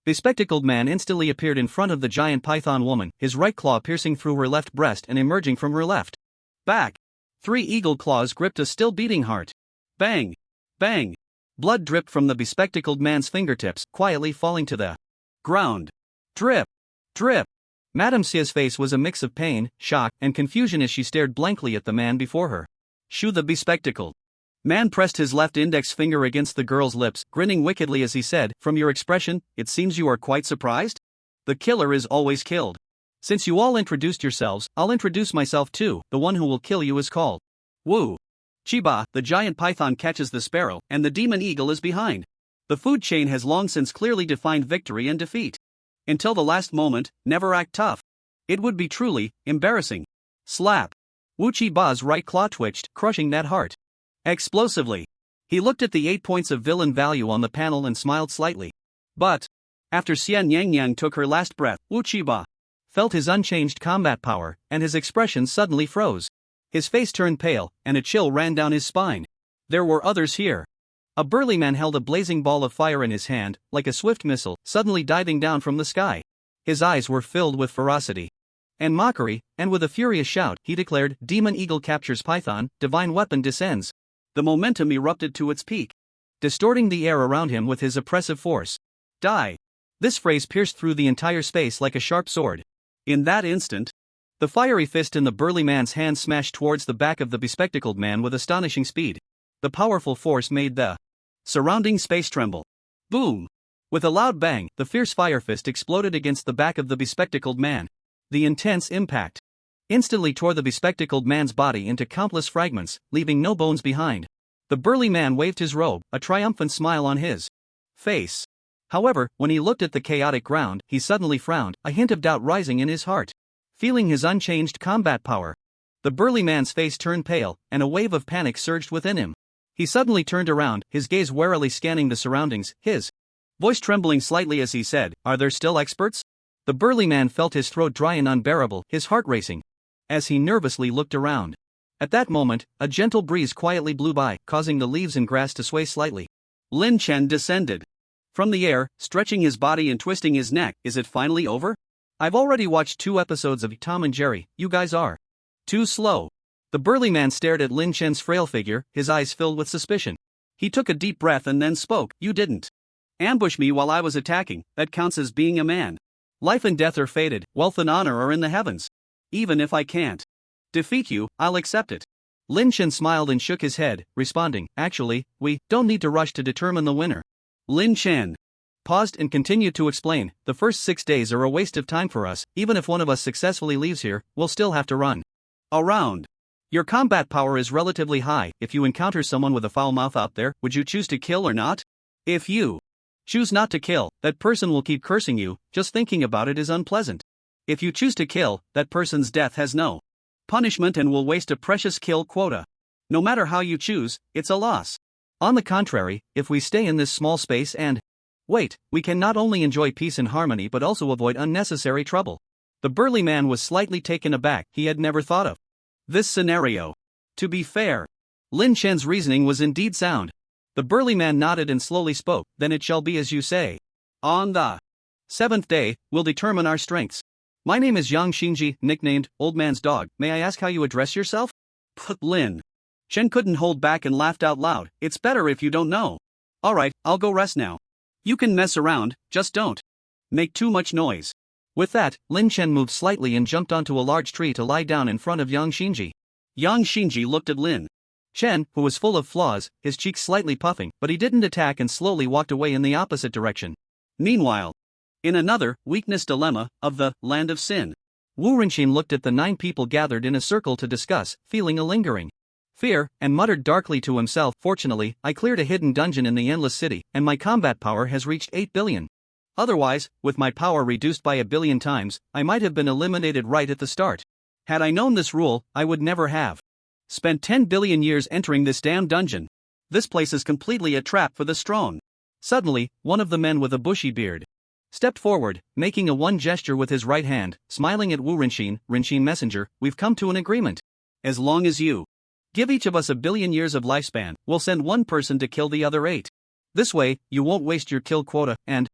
bespectacled man instantly appeared in front of the giant python woman, his right claw piercing through her left breast and emerging from her left back. 3 eagle claws gripped a still beating heart. Bang! Bang! Blood dripped from the bespectacled man's fingertips, quietly falling to the ground. Drip! Drip! Madame Xie's face was a mix of pain, shock, and confusion as she stared blankly at the man before her. Shu the bespectacled man pressed his left index finger against the girl's lips, grinning wickedly as he said, "From your expression, it seems you are quite surprised? The killer is always killed. Since you all introduced yourselves, I'll introduce myself too. The one who will kill you is called Wu Chiba. The giant python catches the sparrow, and the demon eagle is behind. The food chain has long since clearly defined victory and defeat. Until the last moment, never act tough. It would be truly embarrassing." Slap! Wu Chiba's right claw twitched, crushing that heart explosively. He looked at the 8 points of villain value on the panel and smiled slightly. But after Xian Yangyang took her last breath, Wu Chiba felt his unchanged combat power, and his expression suddenly froze. His face turned pale, and a chill ran down his spine. There were others here. A burly man held a blazing ball of fire in his hand, like a swift missile, suddenly diving down from the sky. His eyes were filled with ferocity and mockery, and with a furious shout, he declared, "Demon Eagle captures Python, divine weapon descends." The momentum erupted to its peak, distorting the air around him with his oppressive force. "Die!" This phrase pierced through the entire space like a sharp sword. In that instant, the fiery fist in the burly man's hand smashed towards the back of the bespectacled man with astonishing speed. The powerful force made the surrounding space tremble. Boom! With a loud bang, the fierce fire fist exploded against the back of the bespectacled man. The intense impact instantly tore the bespectacled man's body into countless fragments, leaving no bones behind. The burly man waved his robe, a triumphant smile on his face. However, when he looked at the chaotic ground, he suddenly frowned, a hint of doubt rising in his heart. Feeling his unchanged combat power, the burly man's face turned pale, and a wave of panic surged within him. He suddenly turned around, his gaze warily scanning the surroundings, his voice trembling slightly as he said, "Are there still experts?" The burly man felt his throat dry and unbearable, his heart racing, as he nervously looked around. At that moment, a gentle breeze quietly blew by, causing the leaves and grass to sway slightly. Lin Chen descended from the air, stretching his body and twisting his neck. "Is it finally over? I've already watched 2 episodes of Tom and Jerry, you guys are too slow." The burly man stared at Lin Chen's frail figure, his eyes filled with suspicion. He took a deep breath and then spoke, "You didn't ambush me while I was attacking, that counts as being a man. Life and death are fated, wealth and honor are in the heavens. Even if I can't defeat you, I'll accept it." Lin Chen smiled and shook his head, responding, "Actually, we don't need to rush to determine the winner." Lin Chen paused and continued to explain, "The first 6 days are a waste of time for us. Even if one of us successfully leaves here, we'll still have to run around. Your combat power is relatively high. If you encounter someone with a foul mouth out there, would you choose to kill or not? If you Choose not to kill, that person will keep cursing you, just thinking about it is unpleasant. If you choose to kill, that person's death has no punishment and will waste a precious kill quota. No matter how you choose, it's a loss. On the contrary, if we stay in this small space and wait, we can not only enjoy peace and harmony but also avoid unnecessary trouble. The burly man was slightly taken aback, he had never thought of this scenario. To be fair, Lin Chen's reasoning was indeed sound. The burly man nodded and slowly spoke, then it shall be as you say. On the 7th day, we'll determine our strengths. My name is Yang Xinji, nicknamed Old Man's Dog. May I ask how you address yourself? Lin Chen couldn't hold back and laughed out loud. It's better if you don't know. Alright, I'll go rest now. You can mess around, just don't make too much noise. With that, Lin Chen moved slightly and jumped onto a large tree to lie down in front of Yang Xinji. Yang Xinji looked at Lin Chen, who was full of flaws, his cheeks slightly puffing, but he didn't attack and slowly walked away in the opposite direction. Meanwhile, in another weakness dilemma of the Land of Sin, Wu Rinxin looked at the 9 people gathered in a circle to discuss, feeling a lingering fear, and muttered darkly to himself, fortunately, I cleared a hidden dungeon in the Endless City, and my combat power has reached 8 billion. Otherwise, with my power reduced by 1 billion times, I might have been eliminated right at the start. Had I known this rule, I would never have spent 10 billion years entering this damn dungeon. This place is completely a trap for the strong. Suddenly, one of the men with a bushy beard stepped forward, making a one gesture with his right hand, smiling at Wu Rinxin. Rinxin Messenger, we've come to an agreement. As long as you give each of us 1 billion years of lifespan, we'll send one person to kill the other 8. This way, you won't waste your kill quota, and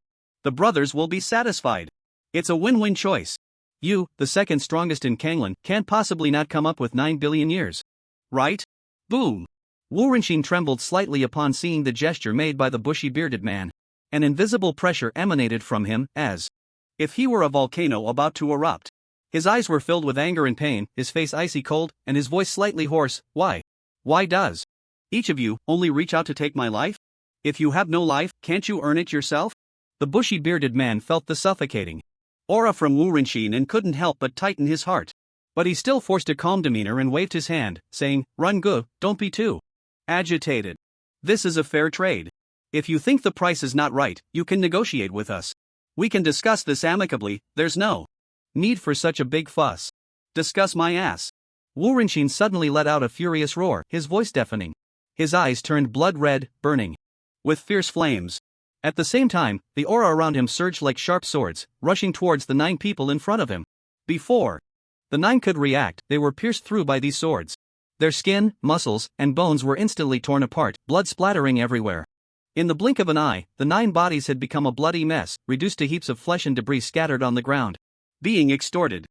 the brothers will be satisfied. It's a win-win choice. You, the second strongest in Kanglan, can't possibly not come up with 9 billion years. Right? Boom. Wu Rinxin trembled slightly upon seeing the gesture made by the bushy-bearded man. An invisible pressure emanated from him, as if he were a volcano about to erupt. His eyes were filled with anger and pain, his face icy cold, and his voice slightly hoarse. Why? Why does each of you only reach out to take my life? If you have no life, can't you earn it yourself? The bushy-bearded man felt the suffocating aura from Wu Rinxin and couldn't help but tighten his heart. But he still forced a calm demeanor and waved his hand, saying, Run Gu, don't be too agitated. This is a fair trade. If you think the price is not right, you can negotiate with us. We can discuss this amicably, there's no need for such a big fuss. Discuss my ass. Wu Rinxin suddenly let out a furious roar, his voice deafening. His eyes turned blood red, burning with fierce flames. At the same time, the aura around him surged like sharp swords, rushing towards the 9 people in front of him. Before the 9 could react, they were pierced through by these swords. Their skin, muscles, and bones were instantly torn apart, blood splattering everywhere. In the blink of an eye, the 9 bodies had become a bloody mess, reduced to heaps of flesh and debris scattered on the ground, being extorted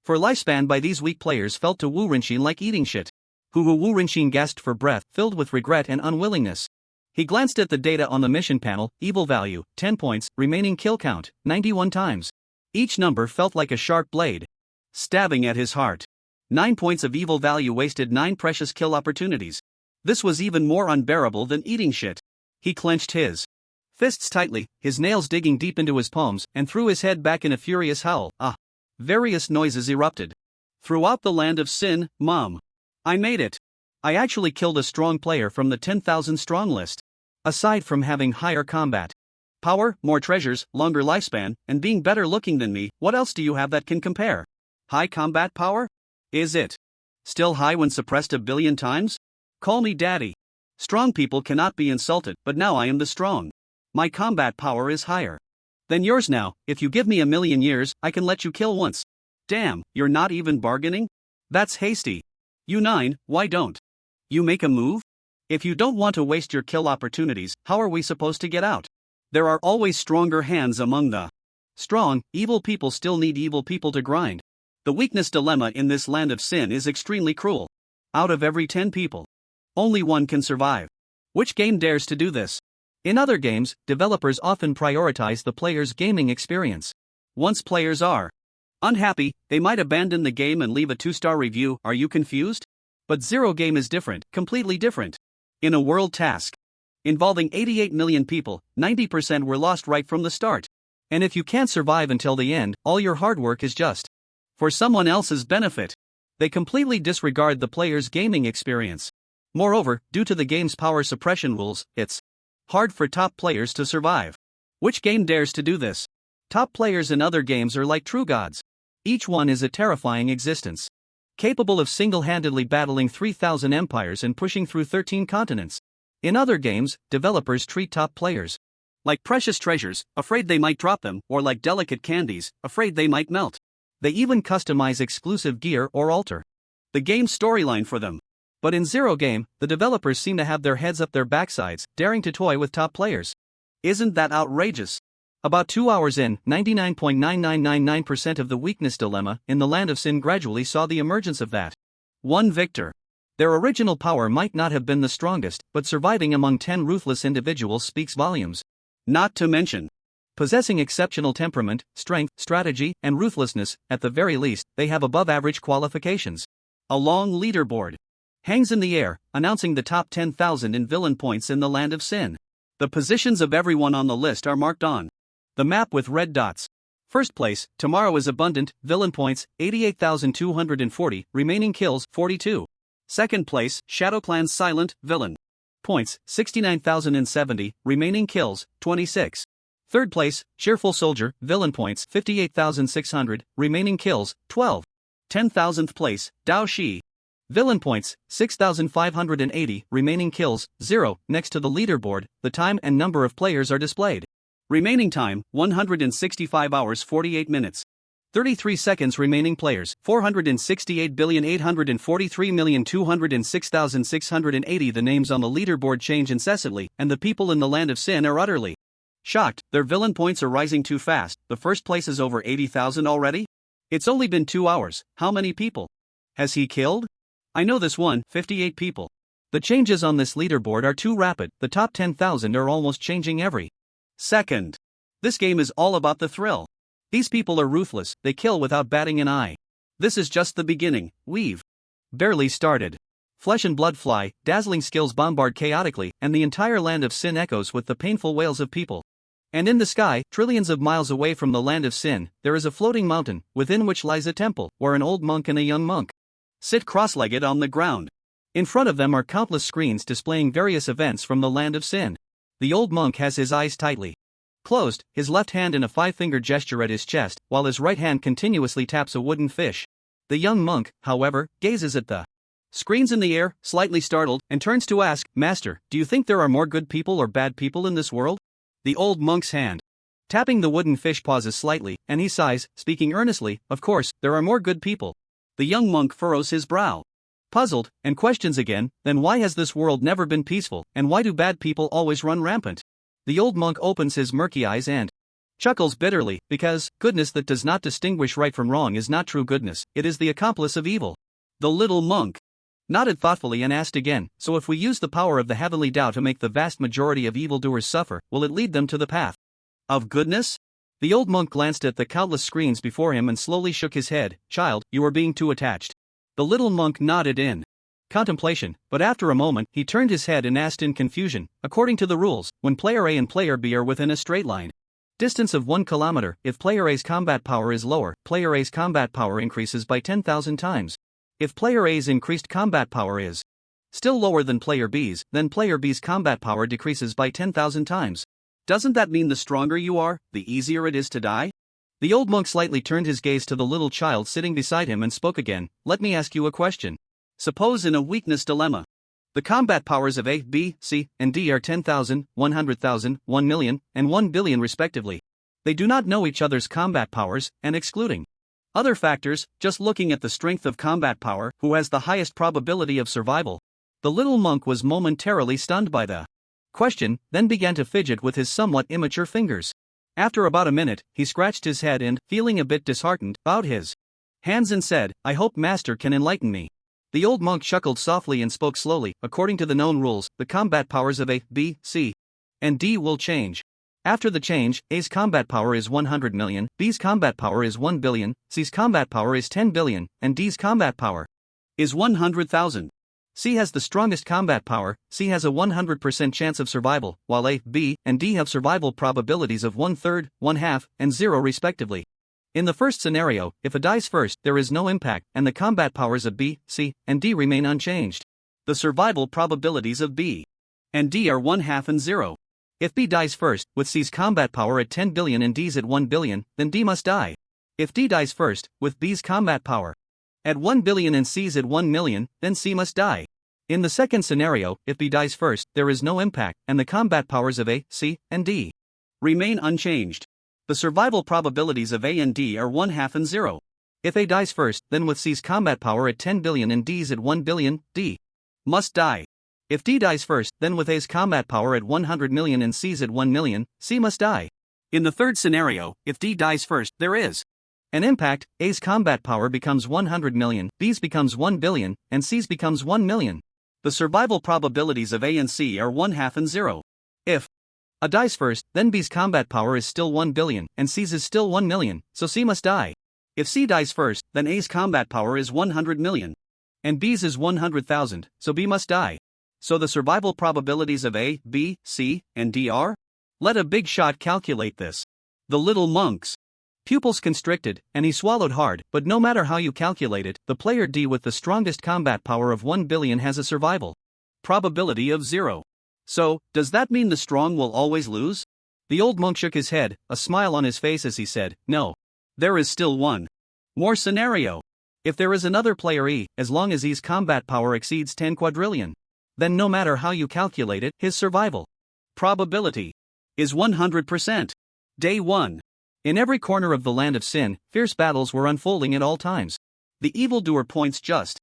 for lifespan by these weak players felt to Wu Rinxin like eating shit. Wu Rinxin gasped for breath, filled with regret and unwillingness. He glanced at the data on the mission panel, evil value, 10 points, remaining kill count, 91 times. Each number felt like a sharp blade stabbing at his heart. 9 points of evil value wasted 9 precious kill opportunities. This was even more unbearable than eating shit. He clenched his fists tightly, his nails digging deep into his palms, and threw his head back in a furious howl. Various noises erupted throughout the Land of Sin. Mom. I made it. I actually killed a strong player from the 10,000 strong list. Aside from having higher combat power, more treasures, longer lifespan, and being better looking than me, what else do you have that can compare? High combat power? Is it still high when suppressed 1 billion times? Call me daddy. Strong people cannot be insulted, but now I am the strong. My combat power is higher than yours now. If you give me 1 million years, I can let you kill once. Damn, you're not even bargaining? That's hasty. You 9, why don't you make a move? If you don't want to waste your kill opportunities, how are we supposed to get out? There are always stronger hands among the strong. Evil people still need evil people to grind. The weakness dilemma in this Land of Sin is extremely cruel. Out of every 10 people, only 1 can survive. Which game dares to do this? In other games, developers often prioritize the player's gaming experience. Once players are unhappy, they might abandon the game and leave a 2-star review. Are you confused? But Zero Game is different, completely different. In a world task involving 88 million people, 90% were lost right from the start. And if you can't survive until the end, all your hard work is just for someone else's benefit. They completely disregard the player's gaming experience. Moreover, due to the game's power suppression rules, it's hard for top players to survive. Which game dares to do this? Top players in other games are like true gods. Each one is a terrifying existence, capable of single-handedly battling 3,000 empires and pushing through 13 continents. In other games, developers treat top players like precious treasures, afraid they might drop them, or like delicate candies, afraid they might melt. They even customize exclusive gear or alter the game's storyline for them. But in Zero Game, the developers seem to have their heads up their backsides, daring to toy with top players. Isn't that outrageous? About 2 hours in, 99.9999% of the weakness dilemma in the Land of Sin gradually saw the emergence of that one victor. Their original power might not have been the strongest, but surviving among 10 ruthless individuals speaks volumes. Not to mention possessing exceptional temperament, strength, strategy, and ruthlessness. At the very least, they have above-average qualifications. A long leaderboard hangs in the air, announcing the top 10,000 in villain points in the Land of Sin. The positions of everyone on the list are marked on the map with red dots. First place, Tomorrow is Abundant, villain points, 88,240, remaining kills, 42. Second place, ShadowClan's Silent, villain points, 69,070, remaining kills, 26. Third place, Cheerful Soldier, villain points, 58,600, remaining kills, 12. 10,000th place, Dao Shi, villain points, 6,580, remaining kills, 0. Next to the leaderboard, the time and number of players are displayed. Remaining time, 165 hours 48 minutes. 33 seconds. Remaining players, 468,843,206,680. The names on the leaderboard change incessantly, and the people in the Land of Sin are utterly shocked. Their villain points are rising too fast. The first place is over 80,000 already? It's only been 2 hours. How many people has he killed? I know this one, 58 people. The changes on this leaderboard are too rapid. The top 10,000 are almost changing every second. This game is all about the thrill. These people are ruthless, they kill without batting an eye. This is just the beginning. We've barely started. Flesh and blood fly, dazzling skills bombard chaotically, and the entire Land of Sin echoes with the painful wails of people. And in the sky, trillions of miles away from the Land of Sin, there is a floating mountain, within which lies a temple, where an old monk and a young monk sit cross-legged on the ground. In front of them are countless screens displaying various events from the Land of Sin. The old monk has his eyes tightly closed, his left hand in a 5-finger gesture at his chest, while his right hand continuously taps a wooden fish. The young monk, however, gazes at the screens in the air, slightly startled, and turns to ask, "Master, do you think there are more good people or bad people in this world?" The old monk's hand tapping the wooden fish pauses slightly, and he sighs, speaking earnestly, "Of course, there are more good people." The young monk furrows his brow, puzzled, and questions again, "Then why has this world never been peaceful, and why do bad people always run rampant?" The old monk opens his murky eyes and chuckles bitterly, because goodness that does not distinguish right from wrong is not true goodness, it is the accomplice of evil. The little monk nodded thoughtfully and asked again, "So if we use the power of the heavenly Tao to make the vast majority of evildoers suffer, will it lead them to the path of goodness?" The old monk glanced at the countless screens before him and slowly shook his head. "Child, you are being too attached." The little monk nodded in contemplation, but after a moment, he turned his head and asked in confusion, "According to the rules, when player A and player B are within a straight line distance of 1 kilometer, if player A's combat power is lower, player A's combat power increases by 10,000 times. If player A's increased combat power is still lower than player B's, then player B's combat power decreases by 10,000 times. Doesn't that mean the stronger you are, the easier it is to die?" The old monk slightly turned his gaze to the little child sitting beside him and spoke again, "Let me ask you a question. Suppose in a weakness dilemma, the combat powers of A, B, C, and D are 10,000, 100,000, 1 million, and 1 billion respectively. They do not know each other's combat powers, and excluding other factors, just looking at the strength of combat power, who has the highest probability of survival?" The little monk was momentarily stunned by the question, then began to fidget with his somewhat immature fingers. After about a minute, he scratched his head and, feeling a bit disheartened, bowed his hands and said, "I hope Master can enlighten me." The old monk chuckled softly and spoke slowly. "According to the known rules, the combat powers of A, B, C, and D will change. After the change, A's combat power is 100 million, B's combat power is 1 billion, C's combat power is 10 billion, and D's combat power is 100,000. C has the strongest combat power. C has a 100% chance of survival, while A, B, and D have survival probabilities of 1/3, 1/2, and 0 respectively. In the first scenario, if A dies first, there is no impact, and the combat powers of B, C, and D remain unchanged. The survival probabilities of B and D are 1/2 and 0. If B dies first, with C's combat power at 10 billion and D's at 1 billion, then D must die. If D dies first, with B's combat power at 1 billion and C's at 1 million, then C must die. In the second scenario, if B dies first, there is no impact, and the combat powers of A, C, and D remain unchanged. The survival probabilities of A and D are 1/2 and 0. If A dies first, then with C's combat power at 10 billion and D's at 1 billion, D must die. If D dies first, then with A's combat power at 100 million and C's at 1 million, C must die. In the third scenario, if D dies first, there is an impact, A's combat power becomes 100 million, B's becomes 1 billion, and C's becomes 1 million. The survival probabilities of A and C are 1/2 and 0. If A dies first, then B's combat power is still 1 billion, and C's is still 1 million, so C must die. If C dies first, then A's combat power is 100 million, and B's is 100,000, so B must die. So the survival probabilities of A, B, C, and D are? Let a big shot calculate this. The little monk's pupils constricted, and he swallowed hard, but no matter how you calculate it, the player D with the strongest combat power of 1 billion has a survival probability of 0. So, does that mean the strong will always lose? The old monk shook his head, a smile on his face as he said, no. There is still one more scenario. If there is another player E, as long as E's combat power exceeds 10 quadrillion, then no matter how you calculate it, his survival probability is 100%. Day 1. In every corner of the land of sin, fierce battles were unfolding at all times. The evildoer points just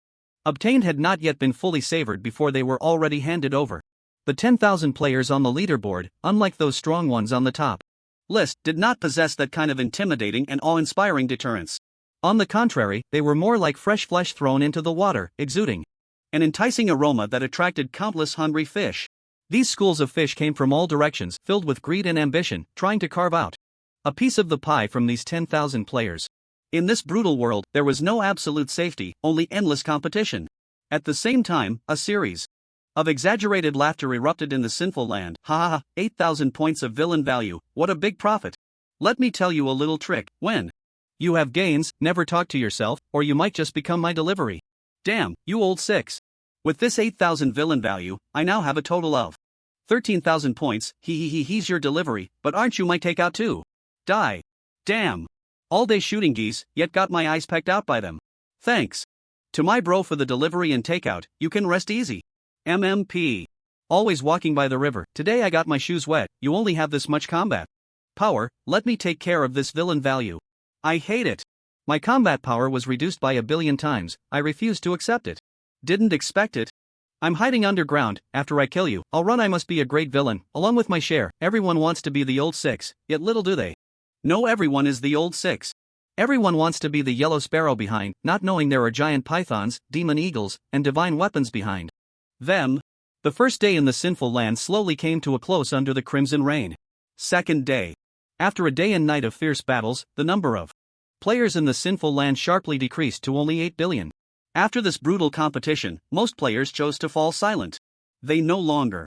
obtained had not yet been fully savored before they were already handed over. The 10,000 players on the leaderboard, unlike those strong ones on the top list, did not possess that kind of intimidating and awe-inspiring deterrence. On the contrary, they were more like fresh flesh thrown into the water, exuding an enticing aroma that attracted countless hungry fish. These schools of fish came from all directions, filled with greed and ambition, trying to carve out a piece of the pie from these 10,000 players. In this brutal world, there was no absolute safety, only endless competition. At the same time, a series of exaggerated laughter erupted in the sinful land. Ha ha ha, 8,000 points of villain value, what a big profit. Let me tell you a little trick. When you have gains, never talk to yourself, or you might just become my delivery. Damn, you old six. With this 8,000 villain value, I now have a total of 13,000 points. He's your delivery, but aren't you my takeout too? Die. Damn. All day shooting geese, yet got my eyes pecked out by them. Thanks to my bro for the delivery and takeout, you can rest easy. MMP. Always walking by the river, today I got my shoes wet, you only have this much combat power, let me take care of this villain value. I hate it. My combat power was reduced by 1 billion times, I refuse to accept it. Didn't expect it. I'm hiding underground, after I kill you, I'll run. I must be a great villain, along with my share. Everyone wants to be the old six, yet little do they know everyone is the old six. Everyone wants to be the yellow sparrow behind, not knowing there are giant pythons, demon eagles, and divine weapons behind them. The first day in the sinful land slowly came to a close under the crimson rain. Second day. After a day and night of fierce battles, the number of players in the sinful land sharply decreased to only 8 billion. After this brutal competition, most players chose to fall silent. They no longer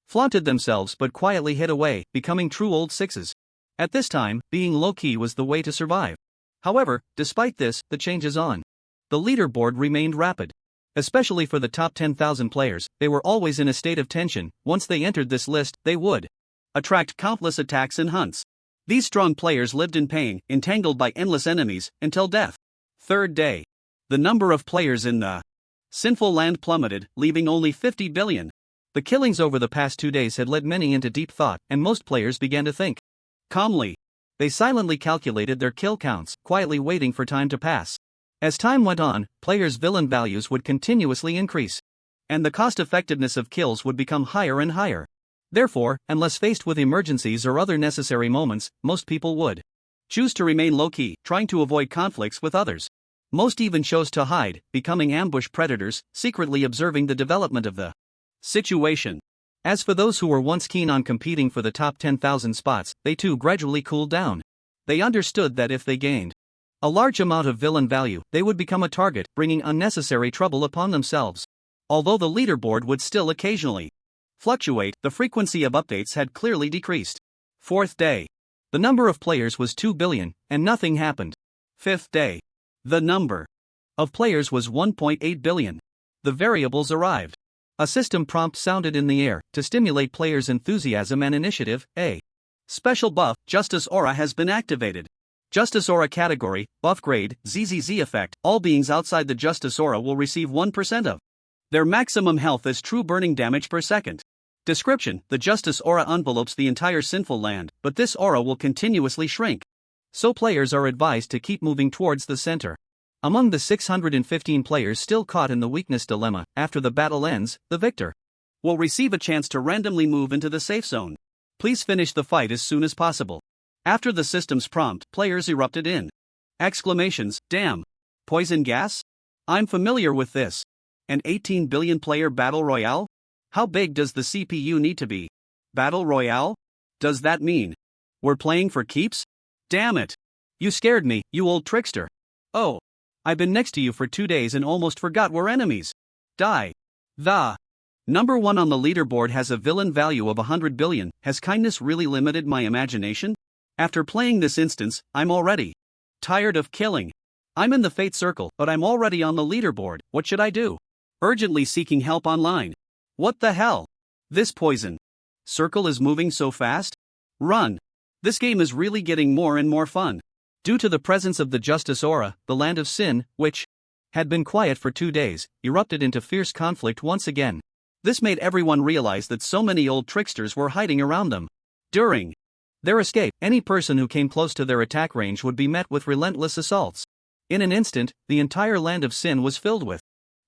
flaunted themselves but quietly hid away, becoming true old sixes. At this time, being low-key was the way to survive. However, despite this, the change is on. The leaderboard remained rapid. Especially for the top 10,000 players, they were always in a state of tension. Once they entered this list, they would attract countless attacks and hunts. These strong players lived in pain, entangled by endless enemies, until death. Third day. The number of players in the sinful land plummeted, leaving only 50 billion. The killings over the past 2 days had led many into deep thought, and most players began to think calmly. They silently calculated their kill counts, quietly waiting for time to pass. As time went on, players' villain values would continuously increase, and the cost-effectiveness of kills would become higher and higher. Therefore, unless faced with emergencies or other necessary moments, most people would choose to remain low-key, trying to avoid conflicts with others. Most even chose to hide, becoming ambush predators, secretly observing the development of the situation. As for those who were once keen on competing for the top 10,000 spots, they too gradually cooled down. They understood that if they gained a large amount of villain value, they would become a target, bringing unnecessary trouble upon themselves. Although the leaderboard would still occasionally fluctuate, the frequency of updates had clearly decreased. Fourth day. The number of players was 2 billion, and nothing happened. Fifth day. The number of players was 1.8 billion. The variables arrived. A system prompt sounded in the air to stimulate players' enthusiasm and initiative. A special buff, Justice Aura, has been activated. Justice Aura category, buff grade, ZZZ effect. All beings outside the Justice Aura will receive 1% of their maximum health as true burning damage per second. Description: the Justice Aura envelopes the entire sinful land, but this aura will continuously shrink. So players are advised to keep moving towards the center. Among the 615 players still caught in the weakness dilemma, after the battle ends, the victor will receive a chance to randomly move into the safe zone. Please finish the fight as soon as possible. After the system's prompt, players erupted in exclamations. Damn! Poison gas? I'm familiar with this. An 18 billion player battle royale? How big does the CPU need to be? Battle royale? Does that mean we're playing for keeps? Damn it! You scared me, you old trickster. Oh. I've been next to you for 2 days and almost forgot we're enemies. Die. The number 1 on the leaderboard has a villain value of 100 billion. Has kindness really limited my imagination? After playing this instance, I'm already tired of killing. I'm in the fate circle, but I'm already on the leaderboard. What should I do? Urgently seeking help online. What the hell? This poison circle is moving so fast? Run. This game is really getting more and more fun. Due to the presence of the Justice Aura, the land of sin, which had been quiet for 2 days, erupted into fierce conflict once again. This made everyone realize that so many old tricksters were hiding around them. During their escape, any person who came close to their attack range would be met with relentless assaults. In an instant, the entire land of sin was filled with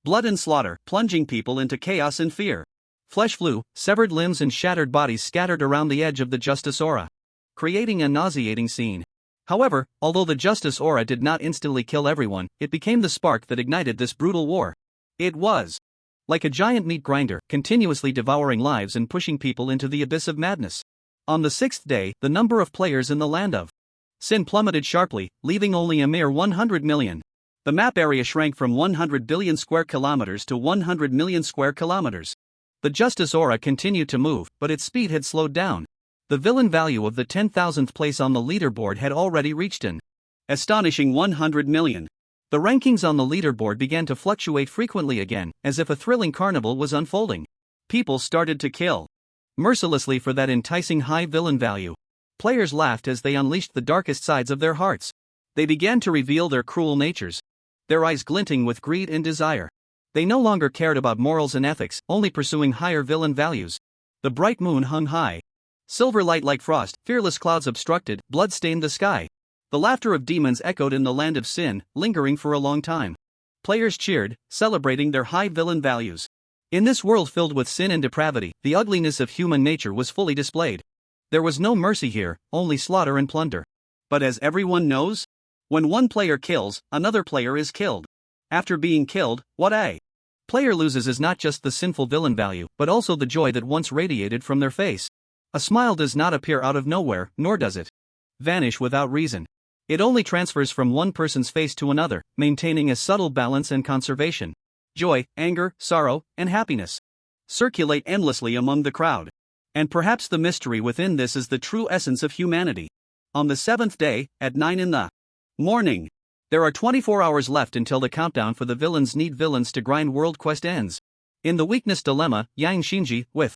blood and slaughter, plunging people into chaos and fear. Flesh flew, severed limbs and shattered bodies scattered around the edge of the Justice Aura, creating a nauseating scene. However, although the Justice Aura did not instantly kill everyone, it became the spark that ignited this brutal war. It was like a giant meat grinder, continuously devouring lives and pushing people into the abyss of madness. On the 6th day, the number of players in the land of sin plummeted sharply, leaving only a mere 100 million. The map area shrank from 100 billion square kilometers to 100 million square kilometers. The Justice Aura continued to move, but its speed had slowed down. The villain value of the 10,000th place on the leaderboard had already reached an astonishing 100 million. The rankings on the leaderboard began to fluctuate frequently again, as if a thrilling carnival was unfolding. People started to kill mercilessly for that enticing high villain value. Players laughed as they unleashed the darkest sides of their hearts. They began to reveal their cruel natures, their eyes glinting with greed and desire. They no longer cared about morals and ethics, only pursuing higher villain values. The bright moon hung high. Silver light like frost, fearless clouds obstructed, blood stained the sky. The laughter of demons echoed in the land of sin, lingering for a long time. Players cheered, celebrating their high villain values. In this world filled with sin and depravity, the ugliness of human nature was fully displayed. There was no mercy here, only slaughter and plunder. But as everyone knows, when one player kills, another player is killed. After being killed, what a player loses is not just the sinful villain value, but also the joy that once radiated from their face. A smile does not appear out of nowhere, nor does it vanish without reason. It only transfers from one person's face to another, maintaining a subtle balance and conservation. Joy, anger, sorrow, and happiness circulate endlessly among the crowd. And perhaps the mystery within this is the true essence of humanity. On the 7th day, at 9 in the morning, there are 24 hours left until the countdown for the villains need villains to grind world quest ends. In the weakness dilemma, Yang Shinji, with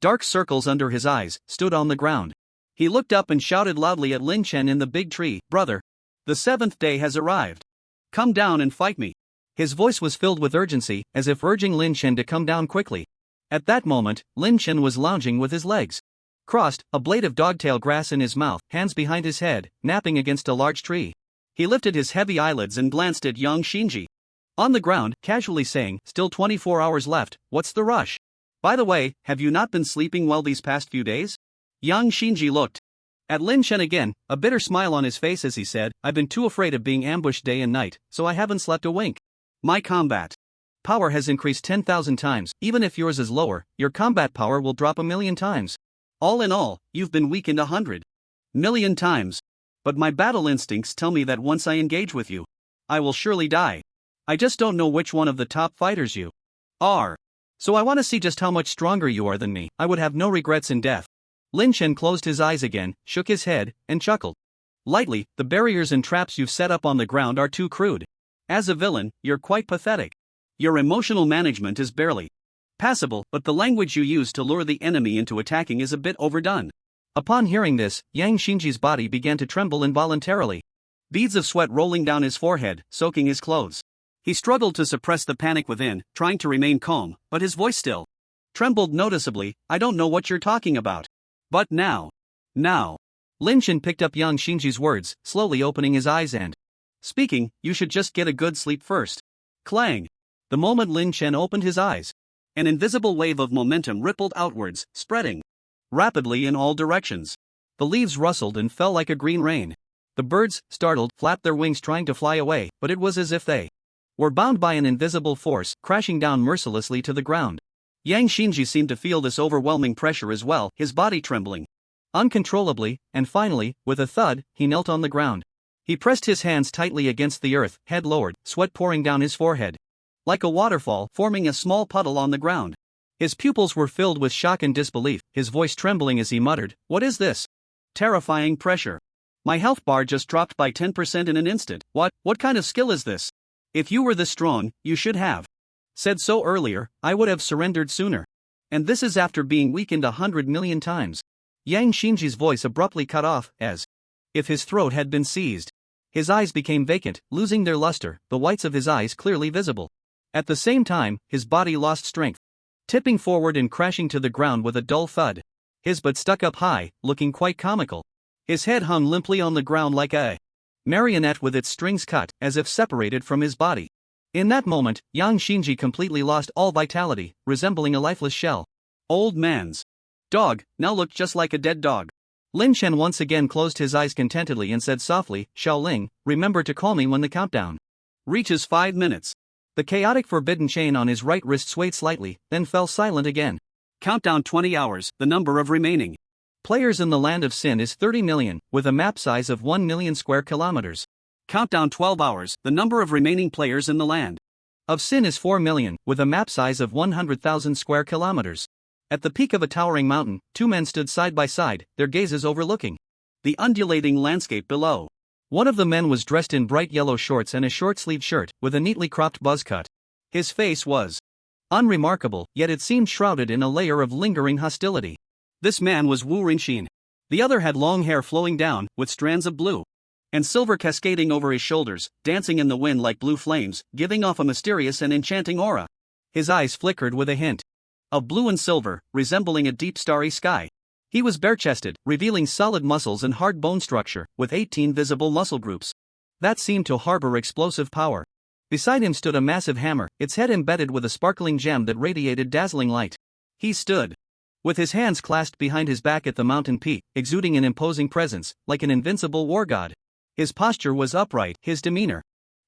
dark circles under his eyes, stood on the ground. He looked up and shouted loudly at Lin Chen in the big tree, "Brother, the 7th day has arrived. Come down and fight me." His voice was filled with urgency, as if urging Lin Chen to come down quickly. At that moment, Lin Chen was lounging with his legs crossed, a blade of dogtail grass in his mouth, hands behind his head, napping against a large tree. He lifted his heavy eyelids and glanced at Yang Shinji on the ground, casually saying, "Still 24 hours left, what's the rush? By the way, have you not been sleeping well these past few days?" Yang Shinji looked at Lin Chen again, a bitter smile on his face as he said, "I've been too afraid of being ambushed day and night, so I haven't slept a wink. My combat power has increased 10,000 times, even if yours is lower, your combat power will drop 1,000,000 times. All in all, you've been weakened 100 million times. But my battle instincts tell me that once I engage with you, I will surely die. I just don't know which one of the top fighters you are. So I want to see just how much stronger you are than me. I would have no regrets in death." Lin Chen closed his eyes again, shook his head, and chuckled lightly. "The barriers and traps you've set up on the ground are too crude. As a villain, you're quite pathetic. Your emotional management is barely Passable, but the language you use to lure the enemy into attacking is a bit overdone. Upon hearing this, Yang Shinji's body began to tremble involuntarily. Beads of sweat rolling down his forehead, soaking his clothes. He struggled to suppress the panic within, trying to remain calm, but his voice still trembled noticeably. I don't know what you're talking about. But now. Lin Chen picked up Yang Shinji's words, slowly opening his eyes and speaking, you should just get a good sleep first. Clang. The moment Lin Chen opened his eyes, an invisible wave of momentum rippled outwards, spreading rapidly in all directions. The leaves rustled and fell like a green rain. The birds, startled, flapped their wings trying to fly away, but it was as if they were bound by an invisible force, crashing down mercilessly to the ground. Yang Shinji seemed to feel this overwhelming pressure as well, his body trembling uncontrollably, and finally, with a thud, he knelt on the ground. He pressed his hands tightly against the earth, head lowered, sweat pouring down his forehead like a waterfall, forming a small puddle on the ground. His pupils were filled with shock and disbelief, his voice trembling as he muttered, "What is this? Terrifying pressure. My health bar just dropped by 10% in an instant. What kind of skill is this? If you were this strong, you should have said so earlier. I would have surrendered sooner. And this is after being weakened 100 million times." Yang Shinji's voice abruptly cut off, as if his throat had been seized. His eyes became vacant, losing their luster, the whites of his eyes clearly visible. At the same time, his body lost strength, tipping forward and crashing to the ground with a dull thud. His butt stuck up high, looking quite comical. His head hung limply on the ground like a marionette with its strings cut, as if separated from his body. In that moment, Yang Shinji completely lost all vitality, resembling a lifeless shell. Old man's dog now looked just like a dead dog. Lin Chen once again closed his eyes contentedly and said softly, "Xiaoling, remember to call me when the countdown reaches 5 minutes. The chaotic forbidden chain on his right wrist swayed slightly, then fell silent again. Countdown 20 hours, the number of remaining players in the Land of Sin is 30 million, with a map size of 1 million square kilometers. Countdown 12 hours, the number of remaining players in the Land of Sin is 4 million, with a map size of 100,000 square kilometers. At the peak of a towering mountain, two men stood side by side, their gazes overlooking the undulating landscape below. One of the men was dressed in bright yellow shorts and a short-sleeved shirt, with a neatly cropped buzz cut. His face was unremarkable, yet it seemed shrouded in a layer of lingering hostility. This man was Wu Rinxin. The other had long hair flowing down, with strands of blue and silver cascading over his shoulders, dancing in the wind like blue flames, giving off a mysterious and enchanting aura. His eyes flickered with a hint of blue and silver, resembling a deep starry sky. He was bare-chested, revealing solid muscles and hard bone structure, with 18 visible muscle groups that seemed to harbor explosive power. Beside him stood a massive hammer, its head embedded with a sparkling gem that radiated dazzling light. He stood with his hands clasped behind his back at the mountain peak, exuding an imposing presence, like an invincible war god. His posture was upright, his demeanor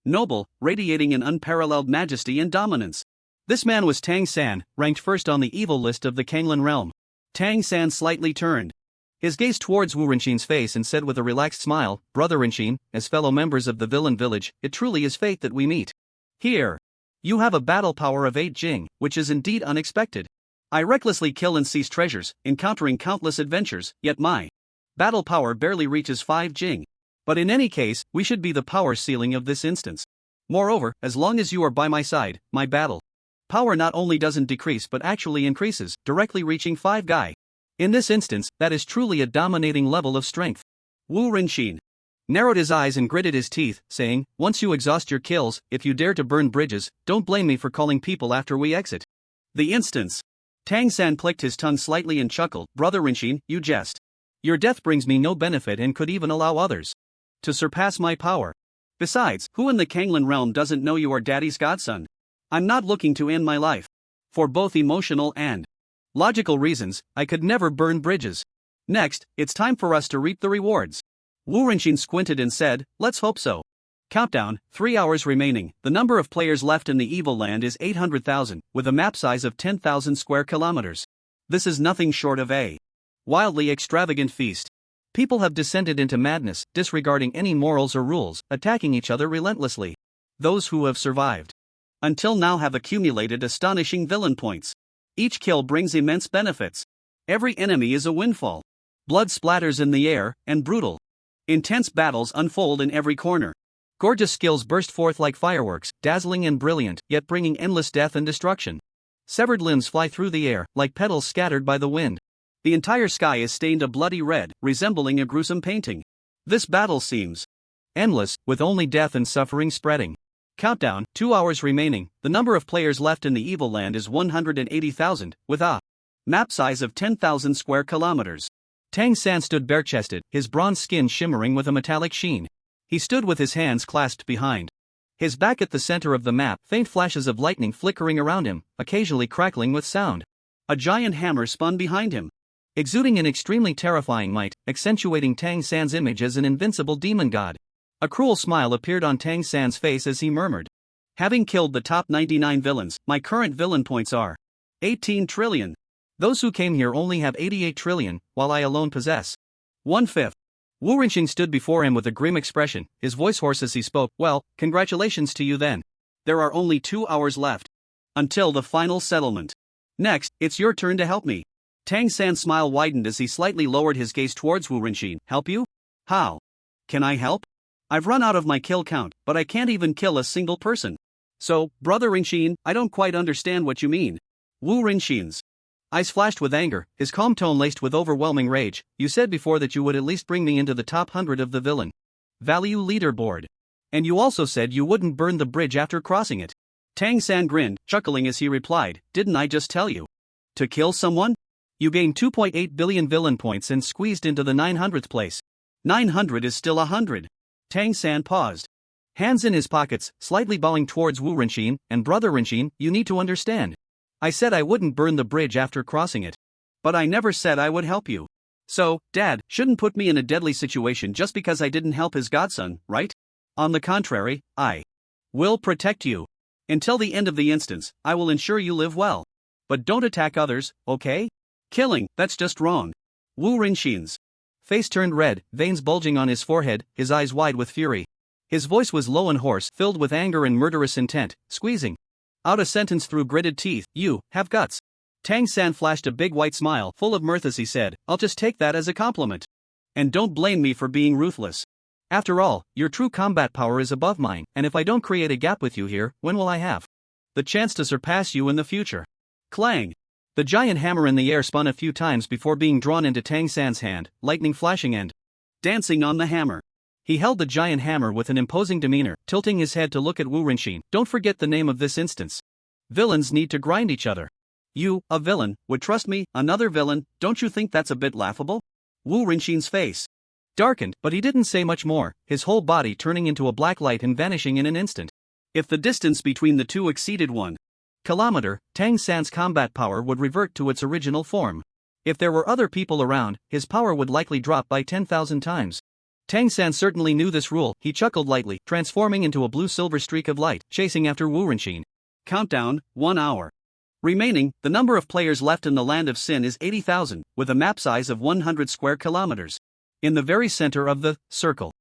noble, radiating an unparalleled majesty and dominance. This man was Tang San, ranked first on the evil list of the Kanglan realm. Tang San slightly turned his gaze towards Wu Rinxin's face and said with a relaxed smile, "Brother Rinxin, as fellow members of the villain village, it truly is fate that we meet here. You have a battle power of 8 Jing, which is indeed unexpected. I recklessly kill and seize treasures, encountering countless adventures, yet my battle power barely reaches 5 Jing. But in any case, we should be the power ceiling of this instance. Moreover, as long as you are by my side, my battle power not only doesn't decrease but actually increases, directly reaching 5 Gai. In this instance, that is truly a dominating level of strength." Wu Rinxin narrowed his eyes and gritted his teeth, saying, "Once you exhaust your kills, if you dare to burn bridges, don't blame me for calling people after we exit." The instance. Tang San clicked his tongue slightly and chuckled, "Brother Rinxin, you jest. Your death brings me no benefit and could even allow others to surpass my power. Besides, who in the Kanglan realm doesn't know you are Daddy's godson? I'm not looking to end my life. For both emotional and logical reasons, I could never burn bridges. Next, it's time for us to reap the rewards." Wu Rinxin squinted and said, "Let's hope so." Countdown, 3 hours remaining. The number of players left in the evil land is 800,000, with a map size of 10,000 square kilometers. This is nothing short of a wildly extravagant feast. People have descended into madness, disregarding any morals or rules, attacking each other relentlessly. Those who have survived until now have accumulated astonishing villain points. Each kill brings immense benefits. Every enemy is a windfall. Blood splatters in the air, and brutal, intense battles unfold in every corner. Gorgeous skills burst forth like fireworks, dazzling and brilliant, yet bringing endless death and destruction. Severed limbs fly through the air, like petals scattered by the wind. The entire sky is stained a bloody red, resembling a gruesome painting. This battle seems endless, with only death and suffering spreading. Countdown, 2 hours remaining. The number of players left in the evil land is 180,000, with a map size of 10,000 square kilometers. Tang San stood bare-chested, his bronze skin shimmering with a metallic sheen. He stood with his hands clasped behind his back at the center of the map, faint flashes of lightning flickering around him, occasionally crackling with sound. A giant hammer spun behind him, exuding an extremely terrifying might, accentuating Tang San's image as an invincible demon god. A cruel smile appeared on Tang San's face as he murmured, "Having killed the top 99 villains, my current villain points are 18 trillion. Those who came here only have 88 trillion, while I alone possess 1/5. Wu Rinxing stood before him with a grim expression, his voice hoarse as he spoke. "Well, congratulations to you then. There are only 2 hours left until the final settlement. Next, it's your turn to help me." Tang San's smile widened as he slightly lowered his gaze towards Wu Rinxing. "Help you? How? Can I help? I've run out of my kill count, but I can't even kill a single person. So, Brother Rinxing, I don't quite understand what you mean." Wu Rinxing's eyes flashed with anger, his calm tone laced with overwhelming rage. "You said before that you would at least bring me into the top 100 of the villain value leaderboard. And you also said you wouldn't burn the bridge after crossing it." Tang San grinned, chuckling as he replied, "Didn't I just tell you? To kill someone? You gained 2.8 billion villain points and squeezed into the 900th place. 900 is still 100. Tang San paused, hands in his pockets, slightly bowing towards Wu Rinxing. "And Brother Rinxing, you need to understand. I said I wouldn't burn the bridge after crossing it. But I never said I would help you. So, Dad shouldn't put me in a deadly situation just because I didn't help his godson, right? On the contrary, I will protect you. Until the end of the instance, I will ensure you live well. But don't attack others, okay? Killing, that's just wrong." Wu Rinxing's face turned red, veins bulging on his forehead, his eyes wide with fury. His voice was low and hoarse, filled with anger and murderous intent, squeezing out a sentence through gritted teeth. "You have guts." Tang San flashed a big white smile, full of mirth as he said, "I'll just take that as a compliment. And don't blame me for being ruthless. After all, your true combat power is above mine, and if I don't create a gap with you here, when will I have the chance to surpass you in the future?" Clang! The giant hammer in the air spun a few times before being drawn into Tang San's hand, lightning flashing and dancing on the hammer. He held the giant hammer with an imposing demeanor, tilting his head to look at Wu Rinxing. "Don't forget the name of this instance. Villains need to grind each other. You, a villain, would trust me, another villain? Don't you think that's a bit laughable?" Wu Rinxing's face darkened, but he didn't say much more, his whole body turning into a black light and vanishing in an instant. If the distance between the two exceeded 1 kilometer, Tang San's combat power would revert to its original form. If there were other people around, his power would likely drop by 10,000 times. Tang San certainly knew this rule. He chuckled lightly, transforming into a blue-silver streak of light, chasing after Wu Rinxing. Countdown, 1 hour remaining. The number of players left in the Land of Sin is 80,000, with a map size of 100 square kilometers. In the very center of the circle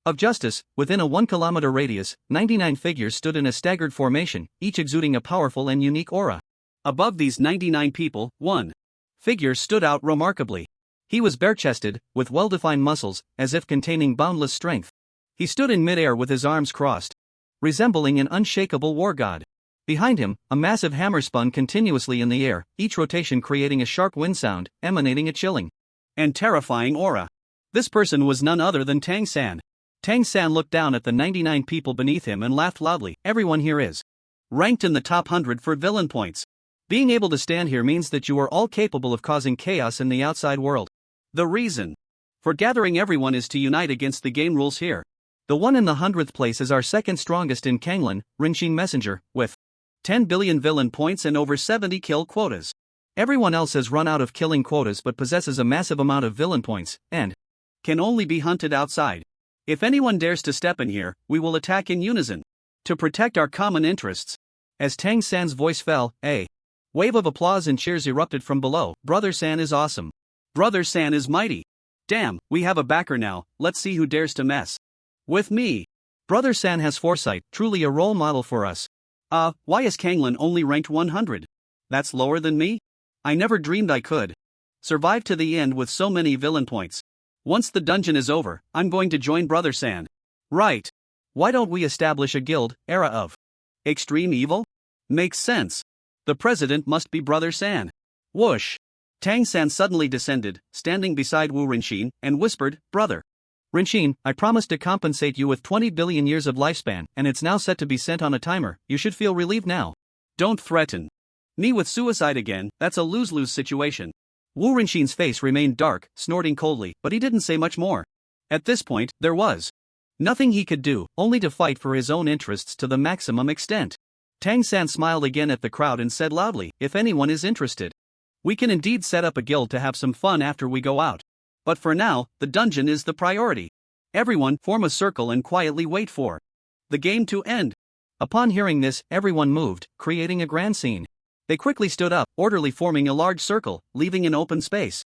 of justice, within a 1-kilometer radius, 99 figures stood in a staggered formation, each exuding a powerful and unique aura. Above these 99 people, one figure stood out remarkably. He was bare-chested, with well-defined muscles, as if containing boundless strength. He stood in midair with his arms crossed, resembling an unshakable war god. Behind him, a massive hammer spun continuously in the air, each rotation creating a sharp wind sound, emanating a chilling and terrifying aura. This person was none other than Tang San. Tang San looked down at the 99 people beneath him and laughed loudly. "Everyone here is ranked in the top 100 for villain points. Being able to stand here means that you are all capable of causing chaos in the outside world. The reason for gathering everyone is to unite against the game rules here. The one in the 100th place is our second strongest in Kanglan, Rinxing Messenger, with 10 billion villain points and over 70 kill quotas. Everyone else has run out of killing quotas but possesses a massive amount of villain points, and can only be hunted outside. If anyone dares to step in here, we will attack in unison to protect our common interests." As Tang San's voice fell, a wave of applause and cheers erupted from below. "Brother San is awesome. Brother San is mighty. Damn, we have a backer now. Let's see who dares to mess with me. Brother San has foresight, truly a role model for us. Why is Kanglan only ranked 100? That's lower than me? I never dreamed I could survive to the end with so many villain points. Once the dungeon is over, I'm going to join Brother San. Right. Why don't we establish a guild, Era of Extreme Evil? Makes sense. The president must be Brother San. Whoosh! Tang San suddenly descended, standing beside Wu Rinxin, and whispered, Brother Rinxin, I promised to compensate you with 20 billion years of lifespan, and it's now set to be sent on a timer. You should feel relieved now. Don't threaten me with suicide again, that's a lose-lose situation. Wu Rinxin's face remained dark, snorting coldly, but he didn't say much more. At this point, there was nothing he could do, only to fight for his own interests to the maximum extent. Tang San smiled again at the crowd and said loudly, if anyone is interested, we can indeed set up a guild to have some fun after we go out. But for now, the dungeon is the priority. Everyone form a circle and quietly wait for the game to end. Upon hearing this, everyone moved, creating a grand scene. They quickly stood up, orderly forming a large circle, leaving an open space.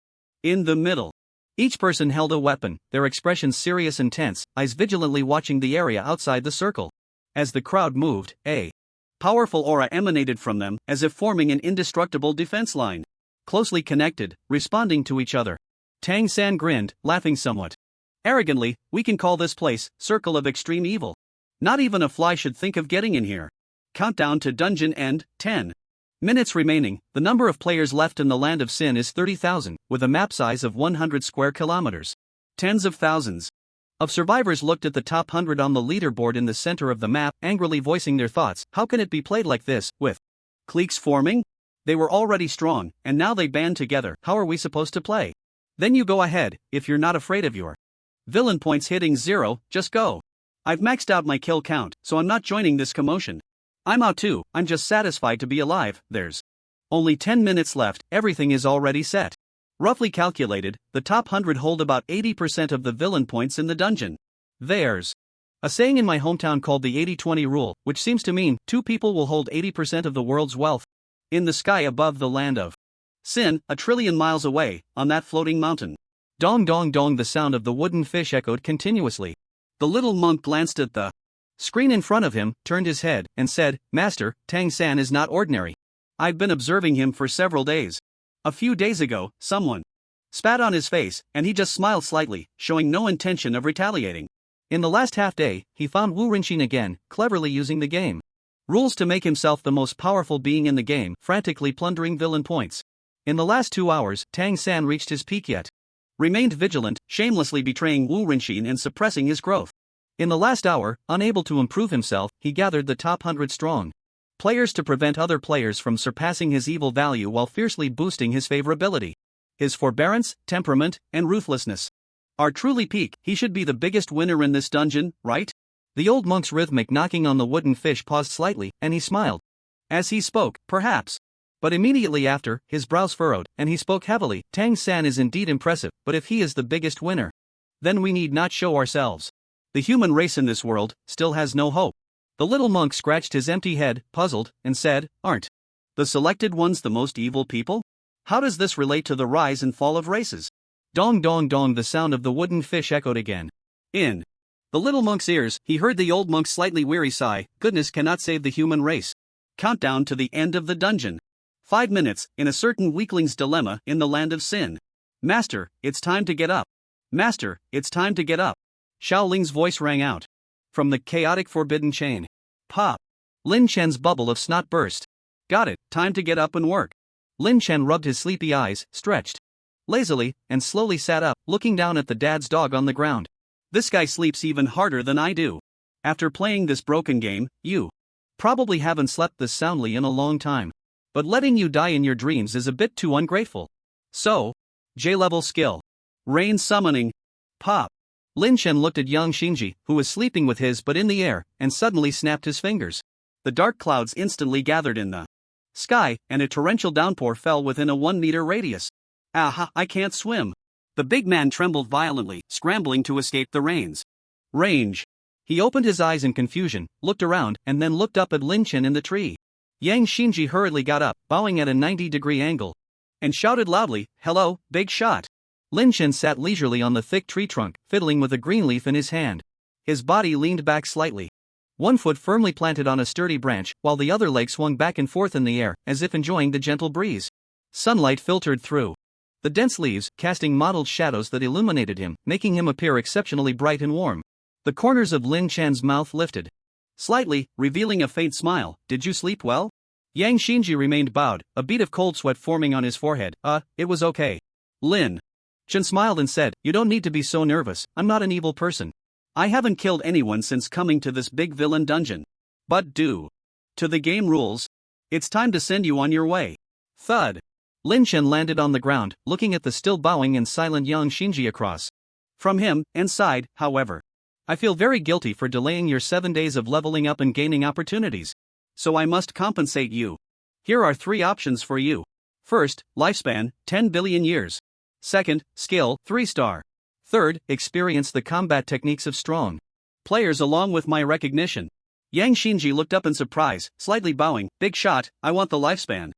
In the middle, each person held a weapon, their expressions serious and tense, eyes vigilantly watching the area outside the circle. As the crowd moved, a powerful aura emanated from them, as if forming an indestructible defense line. Closely connected, responding to each other. Tang San grinned, laughing somewhat arrogantly, we can call this place, Circle of Extreme Evil. Not even a fly should think of getting in here. Countdown to dungeon end, 10 minutes remaining. The number of players left in the land of sin is 30,000, with a map size of 100 square kilometers. Tens of thousands of survivors looked at the top 100 on the leaderboard in the center of the map, angrily voicing their thoughts. How can it be played like this, with cliques forming? They were already strong, and now they band together. How are we supposed to play? Then you go ahead, if you're not afraid of your villain points hitting 0, just go. I've maxed out my kill count, so I'm not joining this commotion. I'm out too, I'm just satisfied to be alive. There's only 10 minutes left, everything is already set. Roughly calculated, the top 100 hold about 80% of the villain points in the dungeon. There's a saying in my hometown called the 80-20 rule, which seems to mean 2 people will hold 80% of the world's wealth. In the sky above the land of sin, 1 trillion miles away, on that floating mountain. Dong dong dong, the sound of the wooden fish echoed continuously. The little monk glanced at the screen in front of him, turned his head, and said, Master, Tang San is not ordinary. I've been observing him for several days. A few days ago, someone spat on his face, and he just smiled slightly, showing no intention of retaliating. In the last half day, he found Wu Rinxin again, cleverly using the game rules to make himself the most powerful being in the game, frantically plundering villain points. In the last 2 hours, Tang San reached his peak yet remained vigilant, shamelessly betraying Wu Rinxin and suppressing his growth. In the last hour, unable to improve himself, he gathered the top 100 strong players to prevent other players from surpassing his evil value while fiercely boosting his favorability. His forbearance, temperament, and ruthlessness are truly peak. He should be the biggest winner in this dungeon, right? The old monk's rhythmic knocking on the wooden fish paused slightly, and he smiled. As he spoke, perhaps. But immediately after, his brows furrowed, and he spoke heavily. Tang San is indeed impressive, but if he is the biggest winner, then we need not show ourselves. The human race in this world still has no hope. The little monk scratched his empty head, puzzled, and said, Aren't the selected ones the most evil people? How does this relate to the rise and fall of races? Dong dong dong, the sound of the wooden fish echoed again. In the little monk's ears, he heard the old monk's slightly weary sigh. Goodness cannot save the human race. Countdown to the end of the dungeon. 5 minutes, in a certain weakling's dilemma in the land of sin. Master, it's time to get up. Master, it's time to get up. Xiaoling's voice rang out from the chaotic forbidden chain. Pop! Lin Chen's bubble of snot burst. Got it, time to get up and work. Lin Chen rubbed his sleepy eyes, stretched lazily, and slowly sat up, looking down at the dad's dog on the ground. This guy sleeps even harder than I do. After playing this broken game, you probably haven't slept this soundly in a long time. But letting you die in your dreams is a bit too ungrateful. So, J-level skill. Rain summoning. Pop! Lin Chen looked at young Shinji, who was sleeping with his butt in the air, and suddenly snapped his fingers. The dark clouds instantly gathered in the sky, and a torrential downpour fell within a 1-meter radius. Aha, I can't swim. The big man trembled violently, scrambling to escape the rains. Range. He opened his eyes in confusion, looked around, and then looked up at Lin Chen in the tree. Yang Shinji hurriedly got up, bowing at a 90-degree angle, and shouted loudly, Hello, big shot. Lin Chen sat leisurely on the thick tree trunk, fiddling with a green leaf in his hand. His body leaned back slightly. One foot firmly planted on a sturdy branch, while the other leg swung back and forth in the air, as if enjoying the gentle breeze. Sunlight filtered through the dense leaves, casting mottled shadows that illuminated him, making him appear exceptionally bright and warm. The corners of Lin Chen's mouth lifted slightly, revealing a faint smile. Did you sleep well? Yang Xinji remained bowed, a bead of cold sweat forming on his forehead. It was okay. Lin Chen smiled and said, you don't need to be so nervous, I'm not an evil person. I haven't killed anyone since coming to this big villain dungeon. But due to the game rules, it's time to send you on your way. Thud. Lin Chen landed on the ground, looking at the still bowing and silent Yang Xinji across from him, and sighed, however. I feel very guilty for delaying your 7 days of leveling up and gaining opportunities. So I must compensate you. Here are 3 options for you. First, lifespan, 10 billion years. Second, skill, 3-star. Third, experience the combat techniques of strong players along with my recognition. Yang Xinji looked up in surprise, slightly bowing. Big shot, I want the lifespan.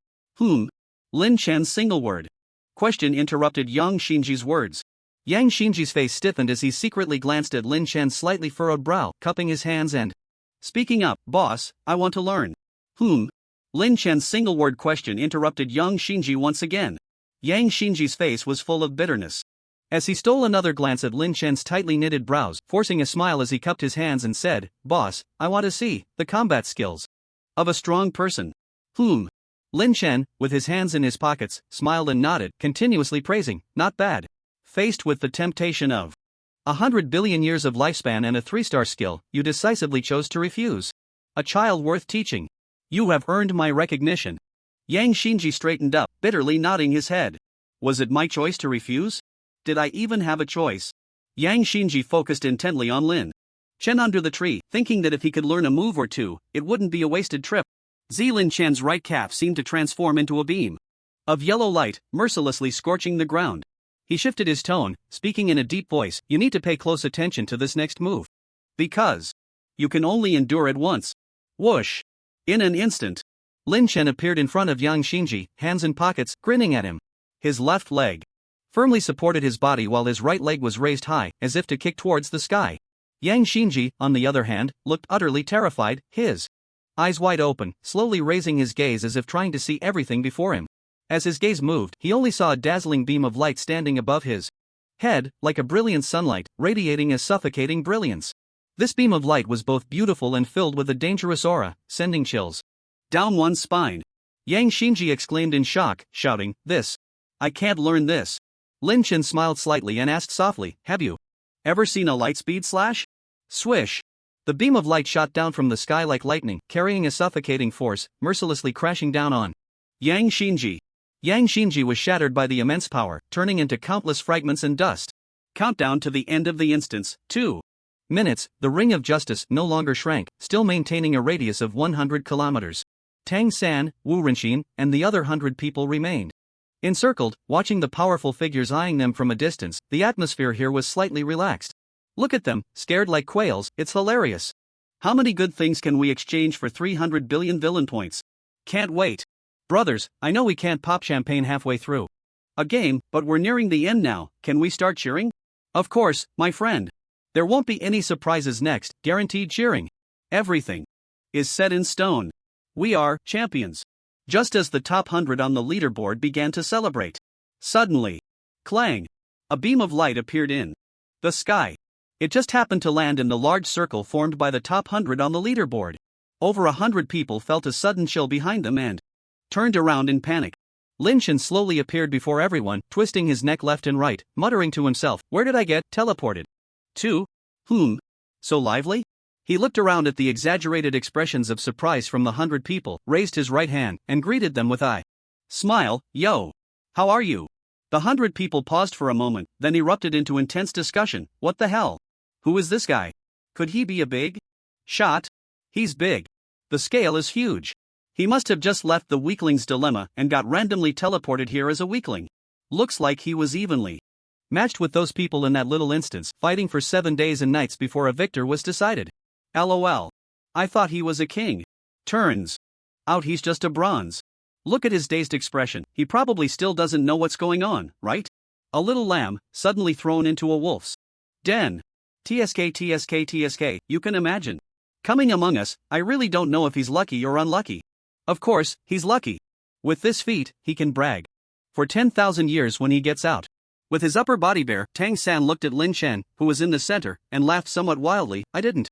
Lin Chen's single word question interrupted Yang Xinji's words. Yang Xinji's face stiffened as he secretly glanced at Lin Chen's slightly furrowed brow, cupping his hands and speaking up, boss, I want to learn. Lin Chen's single word question interrupted Yang Xinji once again. Yang Xinji's face was full of bitterness as he stole another glance at Lin Chen's tightly knitted brows, forcing a smile as he cupped his hands and said, boss, I want to see the combat skills of a strong person. Lin Chen, with his hands in his pockets, smiled and nodded, continuously praising, not bad. Faced with the temptation of 100 billion years of lifespan and a 3-star skill, you decisively chose to refuse. A child worth teaching. You have earned my recognition. Yang Xinji straightened up, bitterly nodding his head. Was it my choice to refuse? Did I even have a choice? Yang Xinji focused intently on Lin Chen under the tree, thinking that if he could learn a move or two, it wouldn't be a wasted trip. Lin Chen's right calf seemed to transform into a beam of yellow light, mercilessly scorching the ground. He shifted his tone, speaking in a deep voice, you need to pay close attention to this next move. Because you can only endure it once. Whoosh! In an instant, Lin Chen appeared in front of Yang Xinji, hands in pockets, grinning at him. His left leg firmly supported his body while his right leg was raised high, as if to kick towards the sky. Yang Xinji, on the other hand, looked utterly terrified, his eyes wide open, slowly raising his gaze as if trying to see everything before him. As his gaze moved, he only saw a dazzling beam of light standing above his head, like a brilliant sunlight, radiating a suffocating brilliance. This beam of light was both beautiful and filled with a dangerous aura, sending chills down one's spine. Yang Xinji exclaimed in shock, shouting, I can't learn this. Lin Chen smiled slightly and asked softly, have you ever seen a lightspeed slash? Swish! The beam of light shot down from the sky like lightning, carrying a suffocating force, mercilessly crashing down on Yang Xinji. Yang Xinji was shattered by the immense power, turning into countless fragments and dust. Countdown to the end of the instance, 2 minutes, the Ring of Justice no longer shrank, still maintaining a radius of 100 kilometers. Tang San, Wu Renxin, and the other 100 people remained encircled, watching the powerful figures eyeing them from a distance. The atmosphere here was slightly relaxed. Look at them, scared like quails, it's hilarious. How many good things can we exchange for 300 billion villain points? Can't wait. Brothers, I know we can't pop champagne halfway through a game, but we're nearing the end now, can we start cheering? Of course, my friend. There won't be any surprises next, guaranteed cheering. Everything is set in stone. We are champions. Just as the top 100 on the leaderboard began to celebrate, suddenly, clang! A beam of light appeared in the sky. It just happened to land in the large circle formed by the top 100 on the leaderboard. Over 100 people felt a sudden chill behind them and turned around in panic. Lin Chen slowly appeared before everyone, twisting his neck left and right, muttering to himself, where did I get teleported to? So lively? He looked around at the exaggerated expressions of surprise from the 100 people, raised his right hand, and greeted them with a smile, yo! How are you? The 100 people paused for a moment, then erupted into intense discussion. What the hell? Who is this guy? Could he be a big shot? He's big. The scale is huge. He must have just left the weakling's dilemma and got randomly teleported here as a weakling. Looks like he was evenly matched with those people in that little instance, fighting for 7 days and nights before a victor was decided. LOL. I thought he was a king. Turns out he's just a bronze. Look at his dazed expression, he probably still doesn't know what's going on, right? A little lamb, suddenly thrown into a wolf's den. TSK, you can imagine. Coming among us, I really don't know if he's lucky or unlucky. Of course, he's lucky. With this feat, he can brag for 10,000 years when he gets out. With his upper body bare, Tang San looked at Lin Chen, who was in the center, and laughed somewhat wildly. I didn't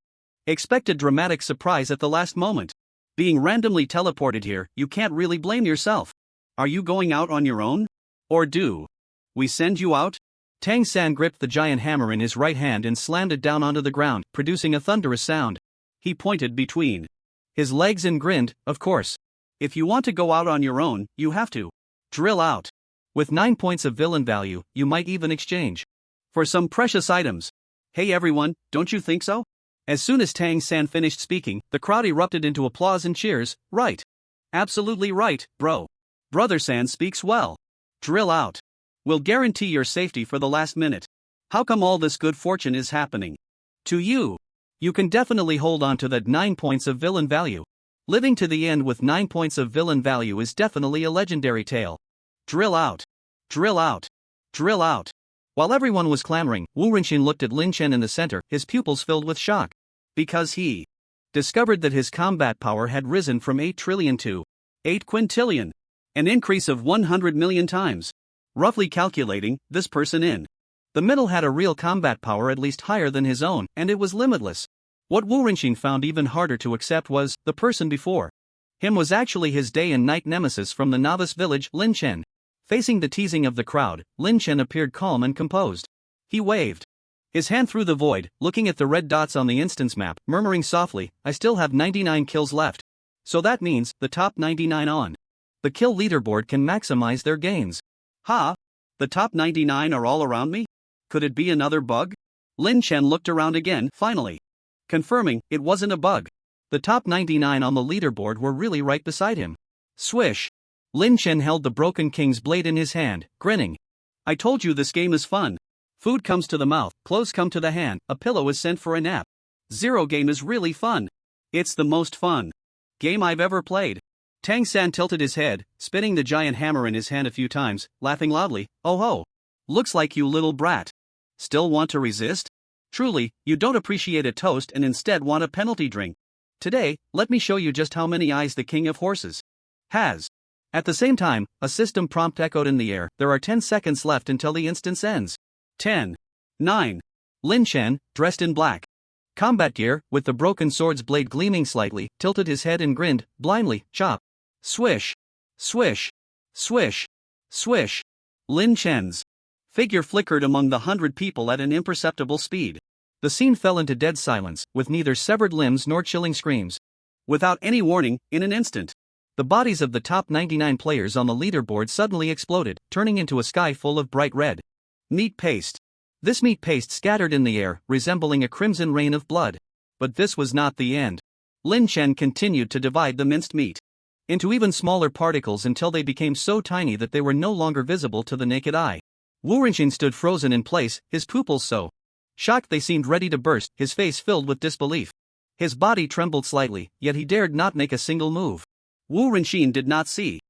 expect a dramatic surprise at the last moment. Being randomly teleported here, you can't really blame yourself. Are you going out on your own? Or do we send you out? Tang San gripped the giant hammer in his right hand and slammed it down onto the ground, producing a thunderous sound. He pointed between his legs and grinned, of course. If you want to go out on your own, you have to drill out. With 9 points of villain value, you might even exchange for some precious items. Hey everyone, don't you think so? As soon as Tang San finished speaking, the crowd erupted into applause and cheers. Right. Absolutely right, bro. Brother San speaks well. Drill out. We'll guarantee your safety for the last minute. How come all this good fortune is happening to you? You can definitely hold on to that 9 points of villain value. Living to the end with 9 points of villain value is definitely a legendary tale. Drill out. Drill out. Drill out. While everyone was clamoring, Wu Rinxin looked at Lin Chen in the center, his pupils filled with shock. Because he discovered that his combat power had risen from 8 trillion to 8 quintillion. An increase of 100 million times. Roughly calculating, this person in the middle had a real combat power at least higher than his own, and it was limitless. What Wu Rinxin found even harder to accept was, the person before him was actually his day and night nemesis from the novice village, Lin Chen. Facing the teasing of the crowd, Lin Chen appeared calm and composed. He waved his hand through the void, looking at the red dots on the instance map, murmuring softly, I still have 99 kills left. So that means, the top 99 on the kill leaderboard can maximize their gains. Ha! The top 99 are all around me? Could it be another bug? Lin Chen looked around again, finally confirming it wasn't a bug. The top 99 on the leaderboard were really right beside him. Swish! Lin Chen held the Broken King's blade in his hand, grinning. I told you this game is fun. Food comes to the mouth, clothes come to the hand, a pillow is sent for a nap. Zero game is really fun. It's the most fun game I've ever played. Tang San tilted his head, spinning the giant hammer in his hand a few times, laughing loudly. Oh ho! Looks like you little brat still want to resist? Truly, you don't appreciate a toast and instead want a penalty drink. Today, let me show you just how many eyes the King of Horses has. At the same time, a system prompt echoed in the air. There are 10 seconds left until the instance ends. 10. 9. Lin Chen, dressed in black combat gear, with the broken sword's blade gleaming slightly, tilted his head and grinned, blindly, chop. Swish. Swish. Swish. Swish. Lin Chen's figure flickered among the 100 people at an imperceptible speed. The scene fell into dead silence, with neither severed limbs nor chilling screams. Without any warning, in an instant, the bodies of the top 99 players on the leaderboard suddenly exploded, turning into a sky full of bright red meat paste. This meat paste scattered in the air, resembling a crimson rain of blood. But this was not the end. Lin Chen continued to divide the minced meat into even smaller particles until they became so tiny that they were no longer visible to the naked eye. Wu Rinxin stood frozen in place, his pupils so shocked they seemed ready to burst, his face filled with disbelief. His body trembled slightly, yet he dared not make a single move. Wu Rinxin did not see